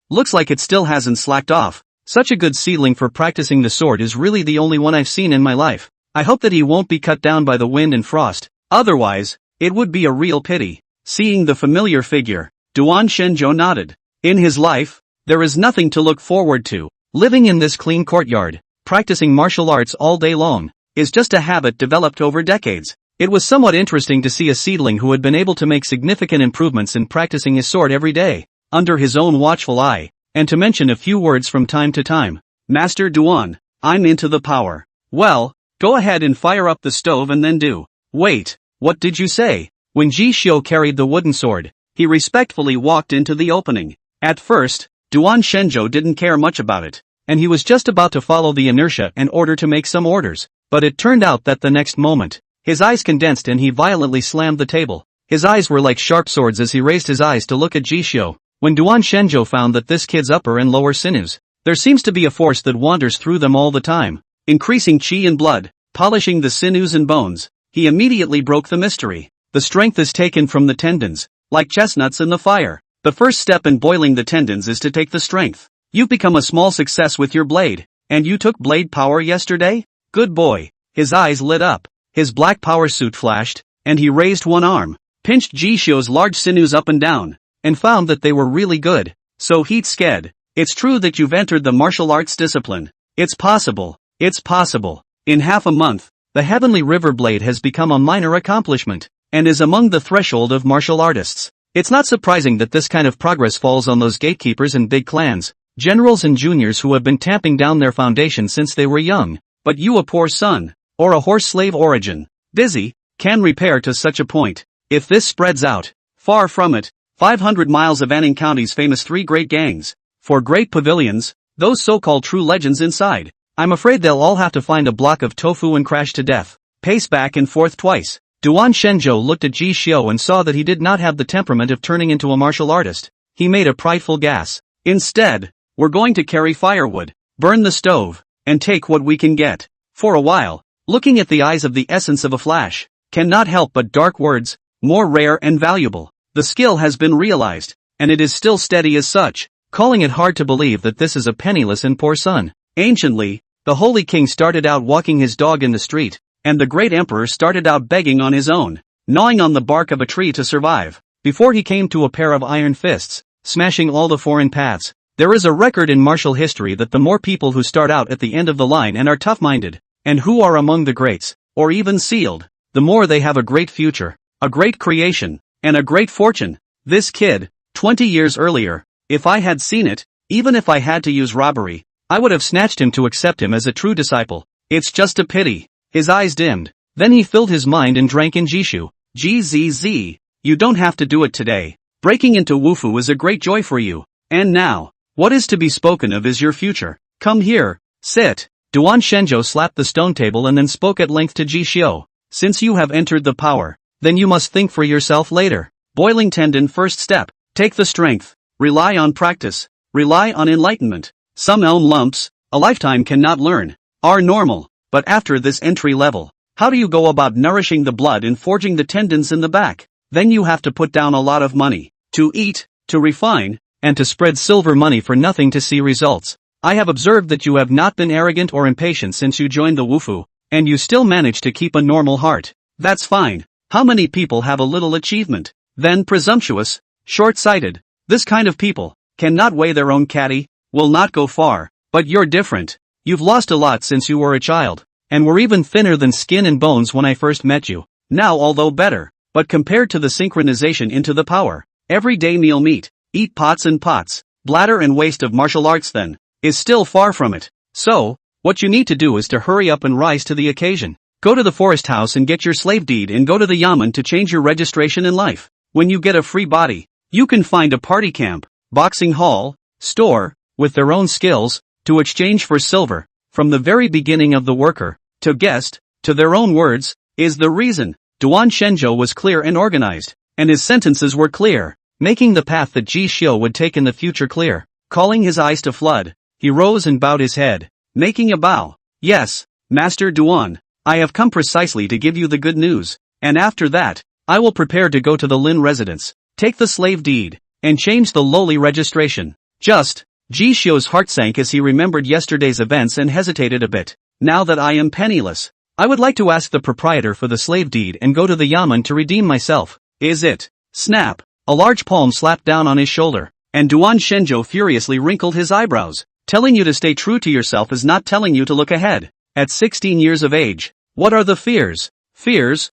Looks like it still hasn't slacked off. Such a good seedling for practicing the sword is really the only one I've seen in my life. I hope that he won't be cut down by the wind and frost, otherwise, it would be a real pity. Seeing the familiar figure, Duan Shenzhou nodded. In his life, there is nothing to look forward to. Living in this clean courtyard, practicing martial arts all day long, is just a habit developed over decades. It was somewhat interesting to see a seedling who had been able to make significant improvements in practicing his sword every day, under his own watchful eye, and to mention a few words from time to time. Master Duan, I'm into the power. Well, go ahead and fire up the stove and then do. Wait, what did you say? When Jishu carried the wooden sword, he respectfully walked into the opening. At first, Duan Shenzhou didn't care much about it, and he was just about to follow the inertia in order to make some orders, but it turned out that the next moment, his eyes condensed and he violently slammed the table. His eyes were like sharp swords as he raised his eyes to look at Jishu. When Duan Shenzhou found that this kid's upper and lower sinews, there seems to be a force that wanders through them all the time, increasing chi and blood, polishing the sinews and bones, he immediately broke the mystery. The strength is taken from the tendons, like chestnuts in the fire. The first step in boiling the tendons is to take the strength. You've become a small success with your blade, and you took blade power yesterday? Good boy. His eyes lit up, his black power suit flashed, and he raised one arm, pinched Jishu's large sinews up and down, and found that they were really good. So heat sked. It's true that you've entered the martial arts discipline. It's possible. It's possible. In half a month, the Heavenly River Blade has become a minor accomplishment, and is among the threshold of martial artists. It's not surprising that this kind of progress falls on those gatekeepers and big clans, generals and juniors who have been tamping down their foundation since they were young. But you, a poor son, or a horse slave origin, busy, can repair to such a point. If this spreads out, far from it, 500 miles of Anning County's famous three great gangs, four great pavilions, those so-called true legends inside, I'm afraid they'll all have to find a block of tofu and crash to death, pace back and forth twice. Duan Shenzhou looked at Jishu and saw that he did not have the temperament of turning into a martial artist. he made a prideful gas. Instead, we're going to carry firewood, burn the stove, and take what we can get. For a while, looking at the eyes of the essence of a flash, cannot help but dark words, more rare and valuable. The skill has been realized, and it is still steady as such, calling it hard to believe that this is a penniless and poor son. Anciently, the holy king started out walking his dog in the street, and the great emperor started out begging on his own, gnawing on the bark of a tree to survive, before he came to a pair of iron fists, smashing all the foreign paths. There is a record in martial history that the more people who start out at the end of the line and are tough-minded, and who are among the greats, or even sealed, the more they have a great future, a great creation, and a great fortune. This kid, 20 years earlier, if I had seen it, even if I had to use robbery, I would have snatched him to accept him as a true disciple. It's just a pity. His eyes dimmed. Then he filled his mind and drank in Jishu. GZZ. You don't have to do it today. Breaking into Wufu is a great joy for you. And now, what is to be spoken of is your future. Come here, sit. Duan Shenzhou slapped the stone table and then spoke at length to Jishio. Since you have entered the power, then you must think for yourself later. Boiling tendon first step. Take the strength. Rely on practice. Rely on enlightenment. Some elm lumps, a lifetime cannot learn, are normal, but after this entry level, how do you go about nourishing the blood and forging the tendons in the back? Then you have to put down a lot of money, to eat, to refine, and to spread silver money for nothing to see results. I have observed that you have not been arrogant or impatient since you joined the Wufu, and you still manage to keep a normal heart. That's fine. How many people have a little achievement, then presumptuous, short-sighted? This kind of people cannot weigh their own caddy, will not go far, but you're different. You've lost a lot since you were a child, and were even thinner than skin and bones when I first met you. Now although better, but compared to the synchronization into the power, everyday meal meat, eat pots and pots, bladder and waste of martial arts then, is still far from it. So, what you need to do is to hurry up and rise to the occasion. Go to the forest house and get your slave deed and go to the yamen to change your registration in life. When you get a free body, you can find a party camp, boxing hall, store, with their own skills, to exchange for silver, from the very beginning of the worker, to guest, to their own words, is the reason. Duan Shenzhou was clear and organized, and his sentences were clear, making the path that Ji Xiu would take in the future clear. Calling his eyes to flood, he rose and bowed his head, making a bow. Yes, Master Duan, I have come precisely to give you the good news, and after that, I will prepare to go to the Lin residence, take the slave deed, and change the lowly registration. Just, Ji Xiu's heart sank as he remembered yesterday's events and hesitated a bit. Now that I am penniless, I would like to ask the proprietor for the slave deed and go to the yamen to redeem myself. Is it? Snap! A large palm slapped down on his shoulder, and Duan Shenzhou furiously wrinkled his eyebrows. Telling you to stay true to yourself is not telling you to look ahead. At 16 years of age, what are the fears? Fears?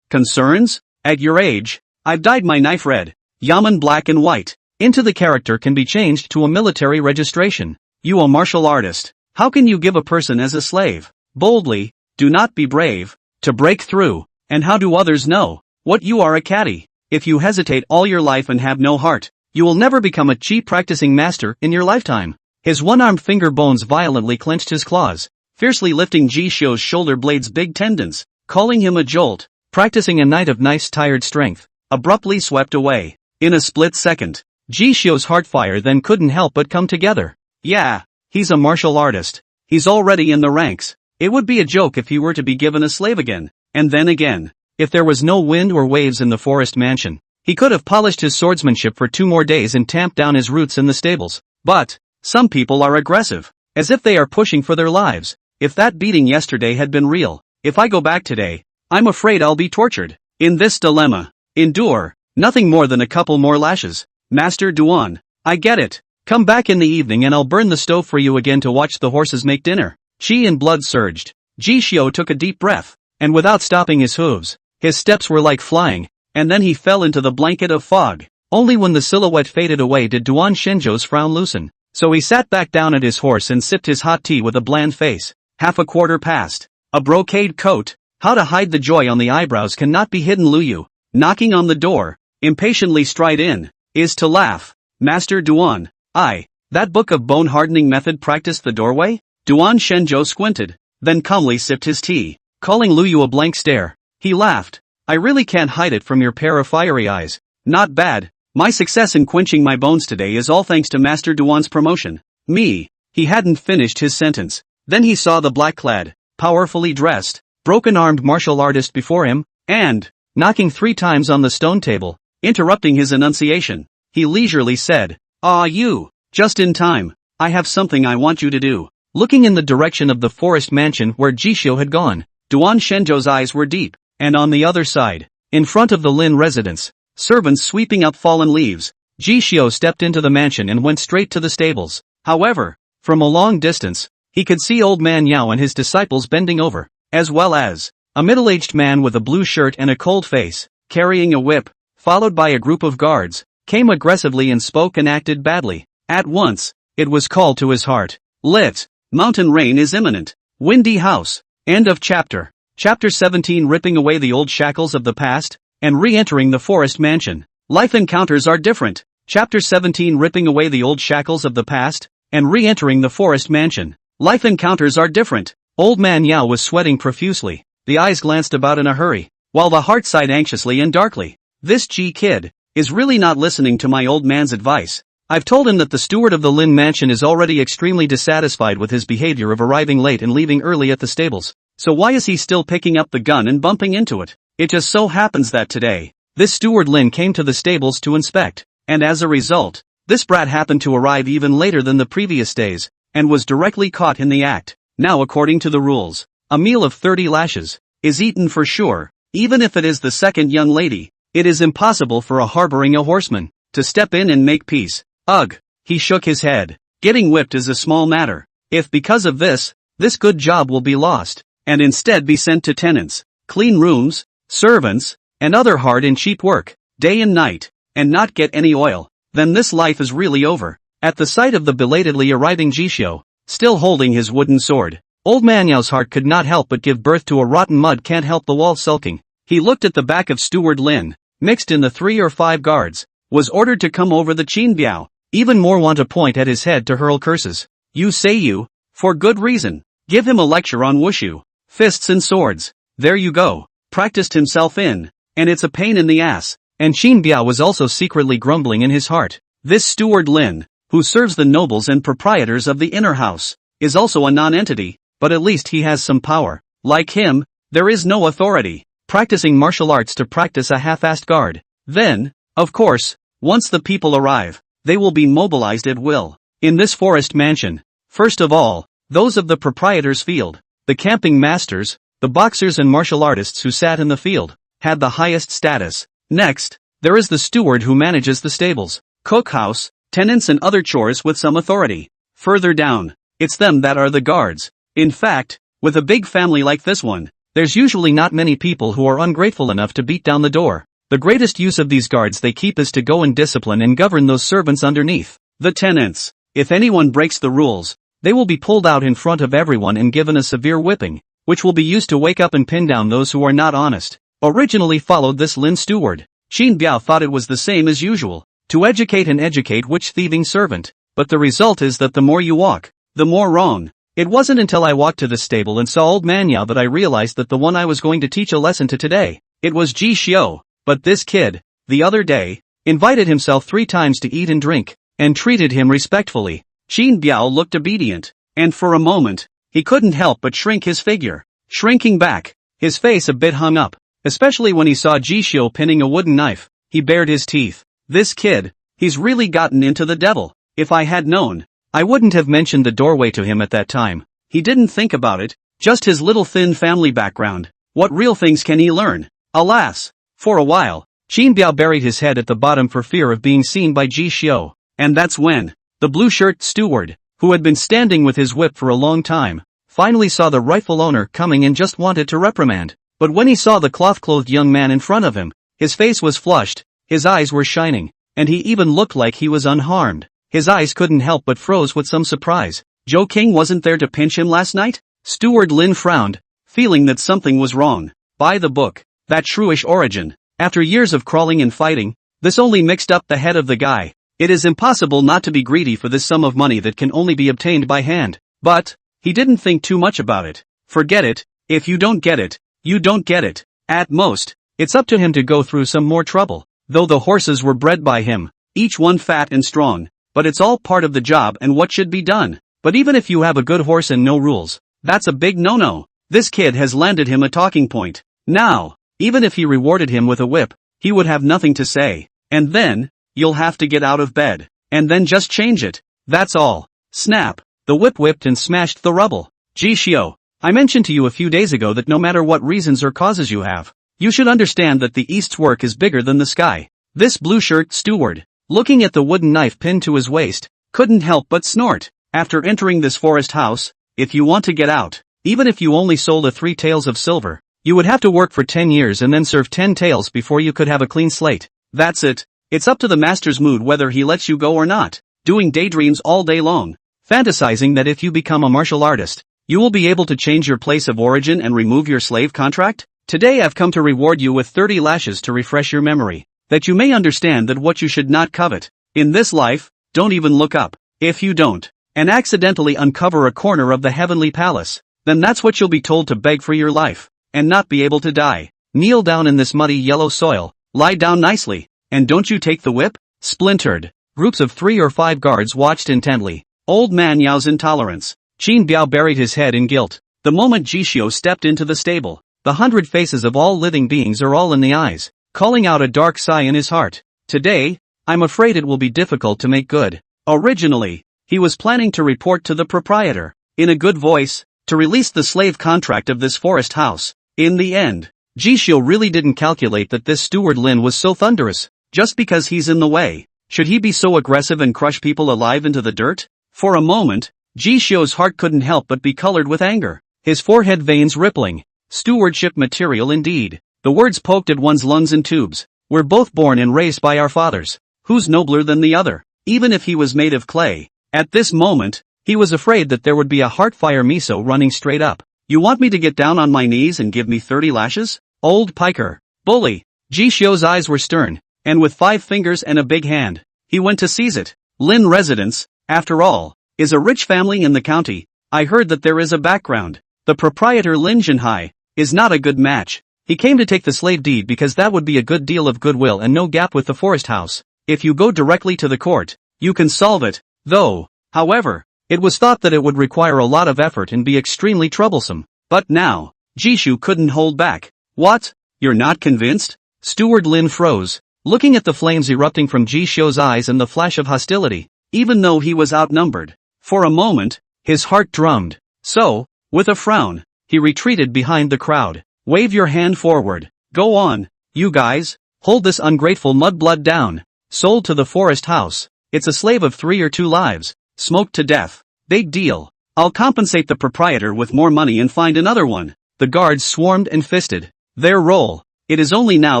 Concerns? At your age, I've dyed my knife red, yamen black and white. Into the character can be changed to a military registration. You a martial artist. How can you give a person as a slave? Boldly, do not be brave, to break through. And how do others know what you are a caddy? If you hesitate all your life and have no heart, you will never become a cheap practicing master in your lifetime. His one-armed finger bones violently clenched his claws, fiercely lifting Ji Xiu's shoulder blades' big tendons, calling him a jolt, practicing a night of nice tired strength, abruptly swept away. In a split second, Ji Xiu's heart fire then couldn't help but come together. Yeah, he's a martial artist. He's already in the ranks. It would be a joke if he were to be given a slave again, and then again. If there was no wind or waves in the forest mansion, he could have polished his swordsmanship for 2 more days and tamped down his roots in the stables. But, some people are aggressive, as if they are pushing for their lives. If that beating yesterday had been real, if I go back today, I'm afraid I'll be tortured. In this dilemma, endure, nothing more than a couple more lashes. Master Duan, I get it. Come back in the evening and I'll burn the stove for you again to watch the horses make dinner. Qi and blood surged. Ji Xiu took a deep breath, and without stopping his hooves, his steps were like flying, and then he fell into the blanket of fog. Only when the silhouette faded away did Duan Shenzhou's frown loosen. So he sat back down at his horse and sipped his hot tea with a bland face. Half a quarter past. A brocade coat. How to hide the joy on the eyebrows cannot be hidden. Luyu, knocking on the door, impatiently stride in, is to laugh. Master Duan, that book of bone-hardening method practiced the doorway? Duan Shenzhou squinted, then calmly sipped his tea, calling Luyu a blank stare. He laughed. I really can't hide it from your pair of fiery eyes. Not bad. My success in quenching my bones today is all thanks to Master Duan's promotion. Me. He hadn't finished his sentence. Then he saw the black-clad, powerfully dressed, broken-armed martial artist before him, and, knocking 3 times on the stone table, interrupting his enunciation, he leisurely said, "Ah, you, just in time. I have something I want you to do." Looking in the direction of the forest mansion where Jishio had gone, Duan Shenzhou's eyes were deep, and on the other side, in front of the Lin residence, servants sweeping up fallen leaves, Jishio stepped into the mansion and went straight to the stables. However, from a long distance, he could see old man Yao and his disciples bending over, as well as a middle-aged man with a blue shirt and a cold face, carrying a whip, followed by a group of guards, came aggressively and spoke and acted badly. At once, it was called to his heart. Lit. Mountain rain is imminent. Windy house. End of chapter. Chapter 17, ripping away the old shackles of the past, and re-entering the forest mansion. Life encounters are different. Chapter 17, ripping away the old shackles of the past, and re-entering the forest mansion. Life encounters are different. Old man Yao was sweating profusely. The eyes glanced about in a hurry, while the heart sighed anxiously and darkly. This kid is really not listening to my old man's advice. I've told him that the steward of the Lin mansion is already extremely dissatisfied with his behavior of arriving late and leaving early at the stables. So why is he still picking up the gun and bumping into it? It just so happens that today, this steward Lin came to the stables to inspect, and as a result, this brat happened to arrive even later than the previous days, and was directly caught in the act. Now according to the rules, a meal of 30 lashes is eaten for sure, even if it is the second young lady. It is impossible for a harboring a horseman to step in and make peace. Ugh, he shook his head. Getting whipped is a small matter. If because of this good job will be lost, and instead be sent to tenants, clean rooms, servants, and other hard and cheap work, day and night, and not get any oil, then this life is really over. At the sight of the belatedly arriving Jishio, still holding his wooden sword, old man Yao's heart could not help but give birth to a rotten mud can't help the wall sulking. He looked at the back of Steward Lin, mixed in the 3 or 5 guards, was ordered to come over the Qin Biao. Even more want to point at his head to hurl curses. You say you, for good reason. Give him a lecture on wushu, fists and swords. There you go. Practiced himself in, and it's a pain in the ass. And Qin Biao was also secretly grumbling in his heart. This steward Lin, who serves the nobles and proprietors of the inner house, is also a non-entity, but at least he has some power. Like him, there is no authority. Practicing martial arts to practice a half-assed guard. Then, of course, once the people arrive, they will be mobilized at will. In this forest mansion, first of all, those of the proprietor's field, the camping masters, the boxers and martial artists who sat in the field, had the highest status. Next, there is the steward who manages the stables, cookhouse, tenants and other chores with some authority. Further down, it's them that are the guards. In fact, with a big family like this one, there's usually not many people who are ungrateful enough to beat down the door. The greatest use of these guards they keep is to go and discipline and govern those servants underneath. The tenants. If anyone breaks the rules, they will be pulled out in front of everyone and given a severe whipping, which will be used to wake up and pin down those who are not honest. Originally followed this Lin steward, Qin Biao thought it was the same as usual, to educate and educate which thieving servant, but the result is that the more you walk, the more wrong. It wasn't until I walked to the stable and saw old man Yao that I realized that the one I was going to teach a lesson to today, it was Jishio. But this kid, the other day, invited himself 3 times to eat and drink, and treated him respectfully. Qin Biao looked obedient, and for a moment, he couldn't help but shrink his figure. Shrinking back, his face a bit hung up, especially when he saw Jishio pinning a wooden knife. He bared his teeth. This kid, he's really gotten into the devil. If I had known, I wouldn't have mentioned the doorway to him at that time. He didn't think about it, just his little thin family background. What real things can he learn? Alas! For a while, Qin Biao buried his head at the bottom for fear of being seen by Jishio, and that's when the blue-shirt steward, who had been standing with his whip for a long time, finally saw the rightful owner coming and just wanted to reprimand. But when he saw the cloth-clothed young man in front of him, his face was flushed, his eyes were shining, and he even looked like he was unharmed. His eyes couldn't help but froze with some surprise. Joe King wasn't there to pinch him last night? Steward Lin frowned, feeling that something was wrong. By the book. That shrewish origin. After years of crawling and fighting, this only mixed up the head of the guy. It is impossible not to be greedy for this sum of money that can only be obtained by hand. But, he didn't think too much about it. Forget it. If you don't get it, you don't get it. At most, it's up to him to go through some more trouble. though the horses were bred by him, each one fat and strong. But it's all part of the job and what should be done. But even if you have a good horse and no rules, that's a big no-no. This kid has landed him a talking point. Now, even if he rewarded him with a whip, he would have nothing to say. And then, you'll have to get out of bed. And then just change it. That's all. Snap. The whip whipped and smashed the rubble. Jishio, I mentioned to you a few days ago that no matter what reasons or causes you have, you should understand that the East's work is bigger than the sky. This blue-shirt steward, looking at the wooden knife pinned to his waist, couldn't help but snort. After entering this forest house, if you want to get out, even if you only sold a 3 taels of silver, you would have to work for 10 years and then serve 10 taels before you could have a clean slate. That's it. It's up to the master's mood whether he lets you go or not. Doing daydreams all day long, fantasizing that if you become a martial artist, you will be able to change your place of origin and remove your slave contract? Today I've come to reward you with 30 lashes to refresh your memory, that you may understand that what you should not covet in this life, don't even look up. If you don't, and accidentally uncover a corner of the heavenly palace, then that's what you'll be told to beg for your life, and not be able to die. Kneel down in this muddy yellow soil, lie down nicely, and don't you take the whip? Splintered. Groups of 3 or 5 guards watched intently. Old man Yao's intolerance. Qin Biao buried his head in guilt. The moment Jishio stepped into the stable, the 100 faces of all living beings are all in the eyes, calling out a dark sigh in his heart. Today, I'm afraid it will be difficult to make good. Originally, he was planning to report to the proprietor, in a good voice, to release the slave contract of this forest house. In the end, Jishio really didn't calculate that this steward Lin was so thunderous. Just because he's in the way, should he be so aggressive and crush people alive into the dirt? For a moment, Jishio's heart couldn't help but be colored with anger, his forehead veins rippling. Stewardship material indeed. The words poked at one's lungs and tubes. We're both born and raised by our fathers. Who's nobler than the other? Even if he was made of clay. At this moment, he was afraid that there would be a heartfire miso running straight up. You want me to get down on my knees and give me 30 lashes? Old piker. Bully. Jishio's eyes were stern, and with 5 fingers and a big hand, he went to seize it. Lin residence, after all, is a rich family in the county. I heard that there is a background. The proprietor Lin Jinhai is not a good match. He came to take the slave deed because that would be a good deal of goodwill and no gap with the forest house. If you go directly to the court, you can solve it, though. However, it was thought that it would require a lot of effort and be extremely troublesome. But now, Jishu couldn't hold back. What? You're not convinced? Steward Lin froze, looking at the flames erupting from Jishu's eyes and the flash of hostility, even though he was outnumbered. For a moment, his heart drummed. So, with a frown, he retreated behind the crowd. Wave your hand forward. Go on, you guys. Hold this ungrateful mudblood down. Sold to the forest house. It's a slave of 3 or 2 lives. Smoked to death. Big deal. I'll compensate the proprietor with more money and find another one. The guards swarmed and fisted their role. It is only now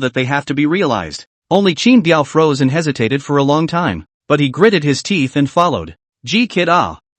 that they have to be realized. Only Qin Biao froze and hesitated for a long time, but he gritted his teeth and followed. Gee kid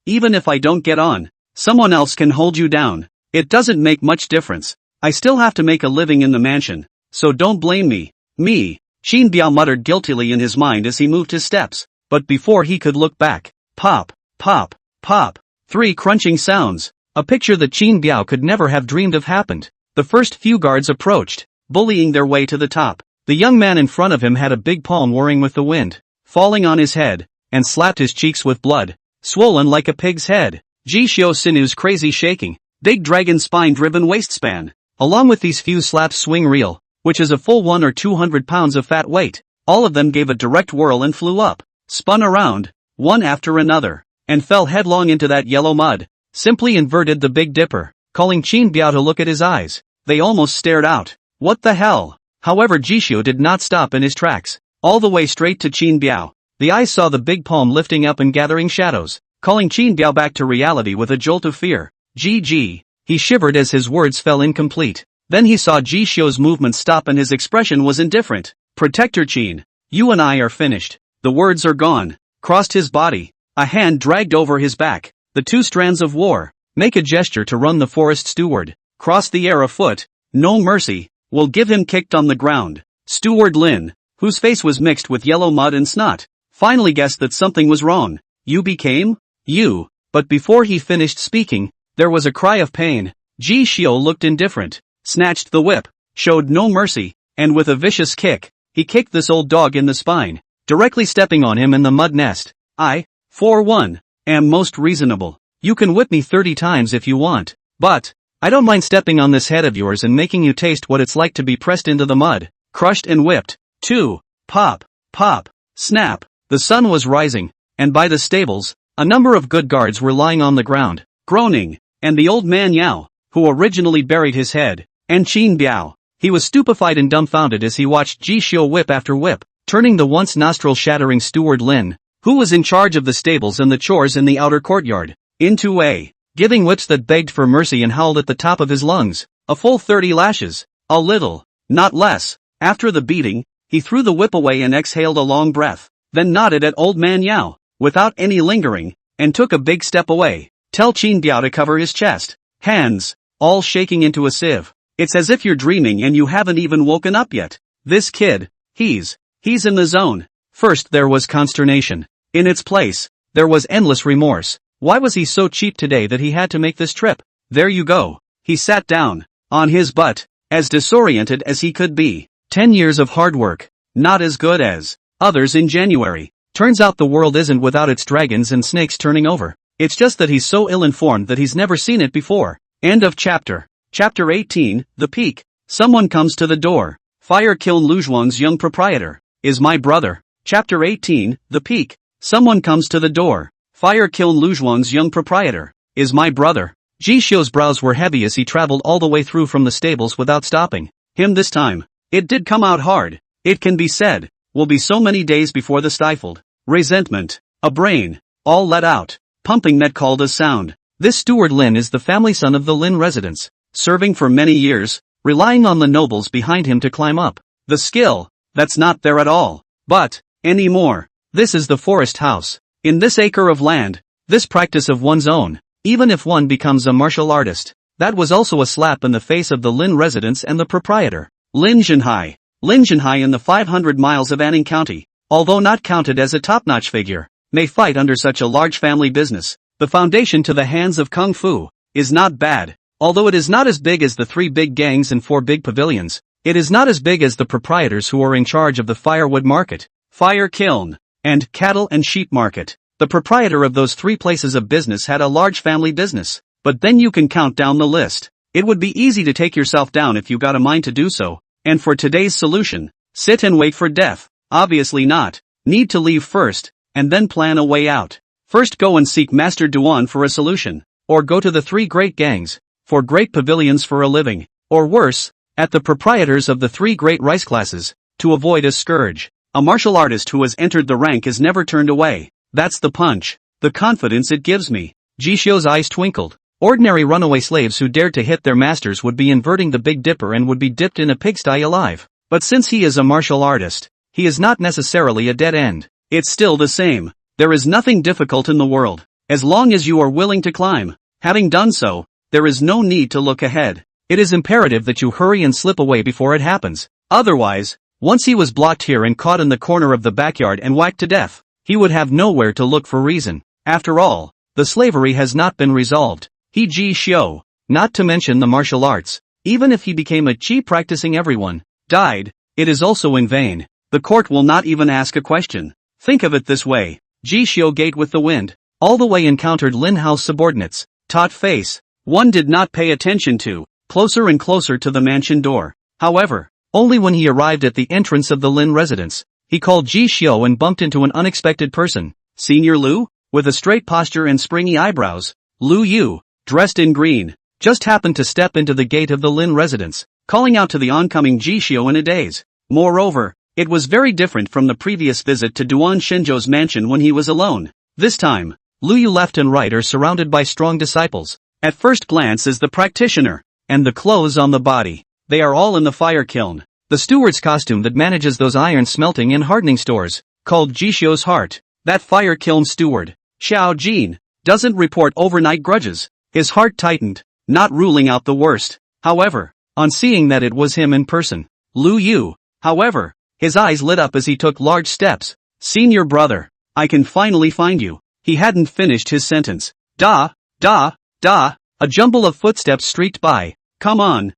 even if I don't get on, someone else can hold you down. It doesn't make much difference. I still have to make a living in the mansion, so don't blame me. Me, Qin Biao muttered guiltily in his mind as he moved his steps, but before he could look back, pop, pop, pop, 3 crunching sounds, a picture that Qin Biao could never have dreamed of happened. The first few guards approached, bullying their way to the top. The young man in front of him had a big palm whirring with the wind, falling on his head, and slapped his cheeks with blood, swollen like a pig's head. Jishio sinews crazy shaking, big dragon spine-driven waist-span. Along with these few slaps swing reel, which is a full 100 or 200 pounds of fat weight, all of them gave a direct whirl and flew up, spun around, one after another, and fell headlong into that yellow mud. Simply inverted the Big Dipper, calling Qin Biao to look at his eyes. They almost stared out. What the hell? However, Jishio did not stop in his tracks, all the way straight to Qin Biao. The eyes saw the big palm lifting up and gathering shadows, calling Qin Biao back to reality with a jolt of fear. GG. He shivered as his words fell incomplete. Then he saw Jishio's movement stop and his expression was indifferent. Protector Qin, you and I are finished. The words are gone. Crossed his body. A hand dragged over his back. The 2 strands of war. Make a gesture to run the forest steward. Cross the air a foot. No mercy. Will give him kicked on the ground. Steward Lin, whose face was mixed with yellow mud and snot, finally guessed that something was wrong. You became? You. But before he finished speaking, there was a cry of pain. Jishio looked indifferent, snatched the whip, showed no mercy, and with a vicious kick, he kicked this old dog in the spine, directly stepping on him in the mud nest. I, for one, am most reasonable. You can whip me 30 times if you want, but I don't mind stepping on this head of yours and making you taste what it's like to be pressed into the mud, crushed and whipped. 2. Pop, pop, snap. The sun was rising, and by the stables, a number of good guards were lying on the ground, groaning, and the old man Yao, who originally buried his head, and Qin Biao. He was stupefied and dumbfounded as he watched Ji Xiu whip after whip, turning the once nostril-shattering steward Lin, who was in charge of the stables and the chores in the outer courtyard, into a giving whips that begged for mercy and howled at the top of his lungs, a full 30 lashes, a little, not less. After the beating, he threw the whip away and exhaled a long breath, then nodded at old man Yao, without any lingering, and took a big step away. Tell Qin Biao to cover his chest, hands, all shaking into a sieve. It's as if you're dreaming and you haven't even woken up yet. This kid, he's in the zone. First there was consternation. In its place, there was endless remorse. Why was he so cheap today that he had to make this trip? There you go. He sat down, on his butt, as disoriented as he could be. 10 years of hard work, not as good as others in January. Turns out the world isn't without its dragons and snakes turning over. It's just that he's so ill-informed that he's never seen it before. End of chapter. Chapter 18, The Peak. Someone comes to the door. Fire kiln Luzhuang's young proprietor is my brother. Chapter 18, The Peak. Someone comes to the door. Fire kiln Luzhuang's young proprietor is my brother. Ji Xiu's brows were heavy as he traveled all the way through from the stables without stopping. Him this time. It did come out hard. It can be said, will be so many days before the stifled resentment, a brain, all let out, pumping that called a sound. This steward Lin is the family son of the Lin residence, serving for many years, relying on the nobles behind him to climb up. The skill, that's not there at all. But, anymore. This is the forest house. In this acre of land, this practice of one's own, even if one becomes a martial artist, that was also a slap in the face of the Lin residence and the proprietor. Lin Zhenhai in the 500 miles of Anning County, although not counted as a top-notch figure, may fight under such a large family business. The foundation to the hands of Kung Fu is not bad, although it is not as big as the 3 big gangs and 4 big pavilions. It is not as big as the proprietors who are in charge of the firewood market, fire kiln, and cattle and sheep market. The proprietor of those 3 places of business had a large family business, but then you can count down the list. It would be easy to take yourself down if you got a mind to do so, and for today's solution, sit and wait for death. Obviously not. Need to leave first, and then plan a way out. First go and seek Master Duan for a solution, or go to the 3 great gangs, for great pavilions for a living, or worse, at the proprietors of the 3 great rice classes, to avoid a scourge. A martial artist who has entered the rank is never turned away. That's the punch. The confidence it gives me. Ji Xiu's eyes twinkled. Ordinary runaway slaves who dared to hit their masters would be inverting the Big Dipper and would be dipped in a pigsty alive. But since he is a martial artist, he is not necessarily a dead end. It's still the same. There is nothing difficult in the world, as long as you are willing to climb. Having done so, there is no need to look ahead. It is imperative that you hurry and slip away before it happens. Otherwise, once he was blocked here and caught in the corner of the backyard and whacked to death, he would have nowhere to look for reason. After all, the slavery has not been resolved. He Ji Xiu, not to mention the martial arts, even if he became a chi practicing everyone, died, it is also in vain. The court will not even ask a question. Think of it this way. Ji Xiu gate with the wind, all the way encountered Lin Hao's subordinates, taut face, one did not pay attention to, closer and closer to the mansion door. However, only when he arrived at the entrance of the Lin residence, he called Ji Xiu and bumped into an unexpected person. Senior Lu, with a straight posture and springy eyebrows, Lu Yu, dressed in green, just happened to step into the gate of the Lin residence, calling out to the oncoming Ji Xiu in a daze. Moreover, it was very different from the previous visit to Duan Shenzhou's mansion when he was alone. This time, Lu Yu left and right are surrounded by strong disciples. At first glance is the practitioner, and the clothes on the body. They are all in the fire kiln. The steward's costume that manages those iron smelting and hardening stores, called Ji Xiu's heart. That fire kiln steward, Xiao Jin, doesn't report overnight grudges. His heart tightened, not ruling out the worst. However, on seeing that it was him in person, Lu Yu, however, his eyes lit up as he took large steps. Senior brother, I can finally find you. He hadn't finished his sentence. Da, da, da, a jumble of footsteps streaked by. Come on,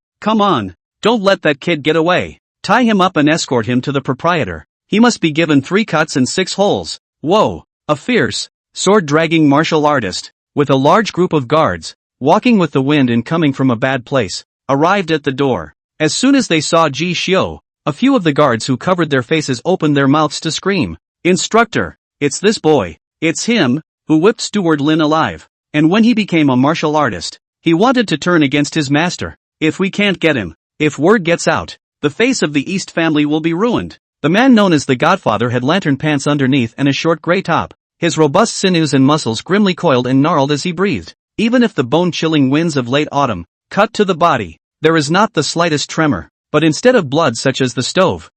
don't let that kid get away. Tie him up and escort him to the proprietor. He must be given 3 cuts and 6 holes. Whoa! A fierce, sword-dragging martial artist, with a large group of guards, walking with the wind and coming from a bad place, arrived at the door. As soon as they saw Ji Xiu, a few of the guards who covered their faces opened their mouths to scream. Instructor! It's this boy! It's him, who whipped Steward Lin alive. And when he became a martial artist, he wanted to turn against his master. If we can't get him, if word gets out, the face of the East family will be ruined. The man known as the Godfather had lantern pants underneath and a short gray top. His robust sinews and muscles grimly coiled and gnarled as he breathed. Even if the bone-chilling winds of late autumn cut to the body, there is not the slightest tremor. But instead of blood such as the stove,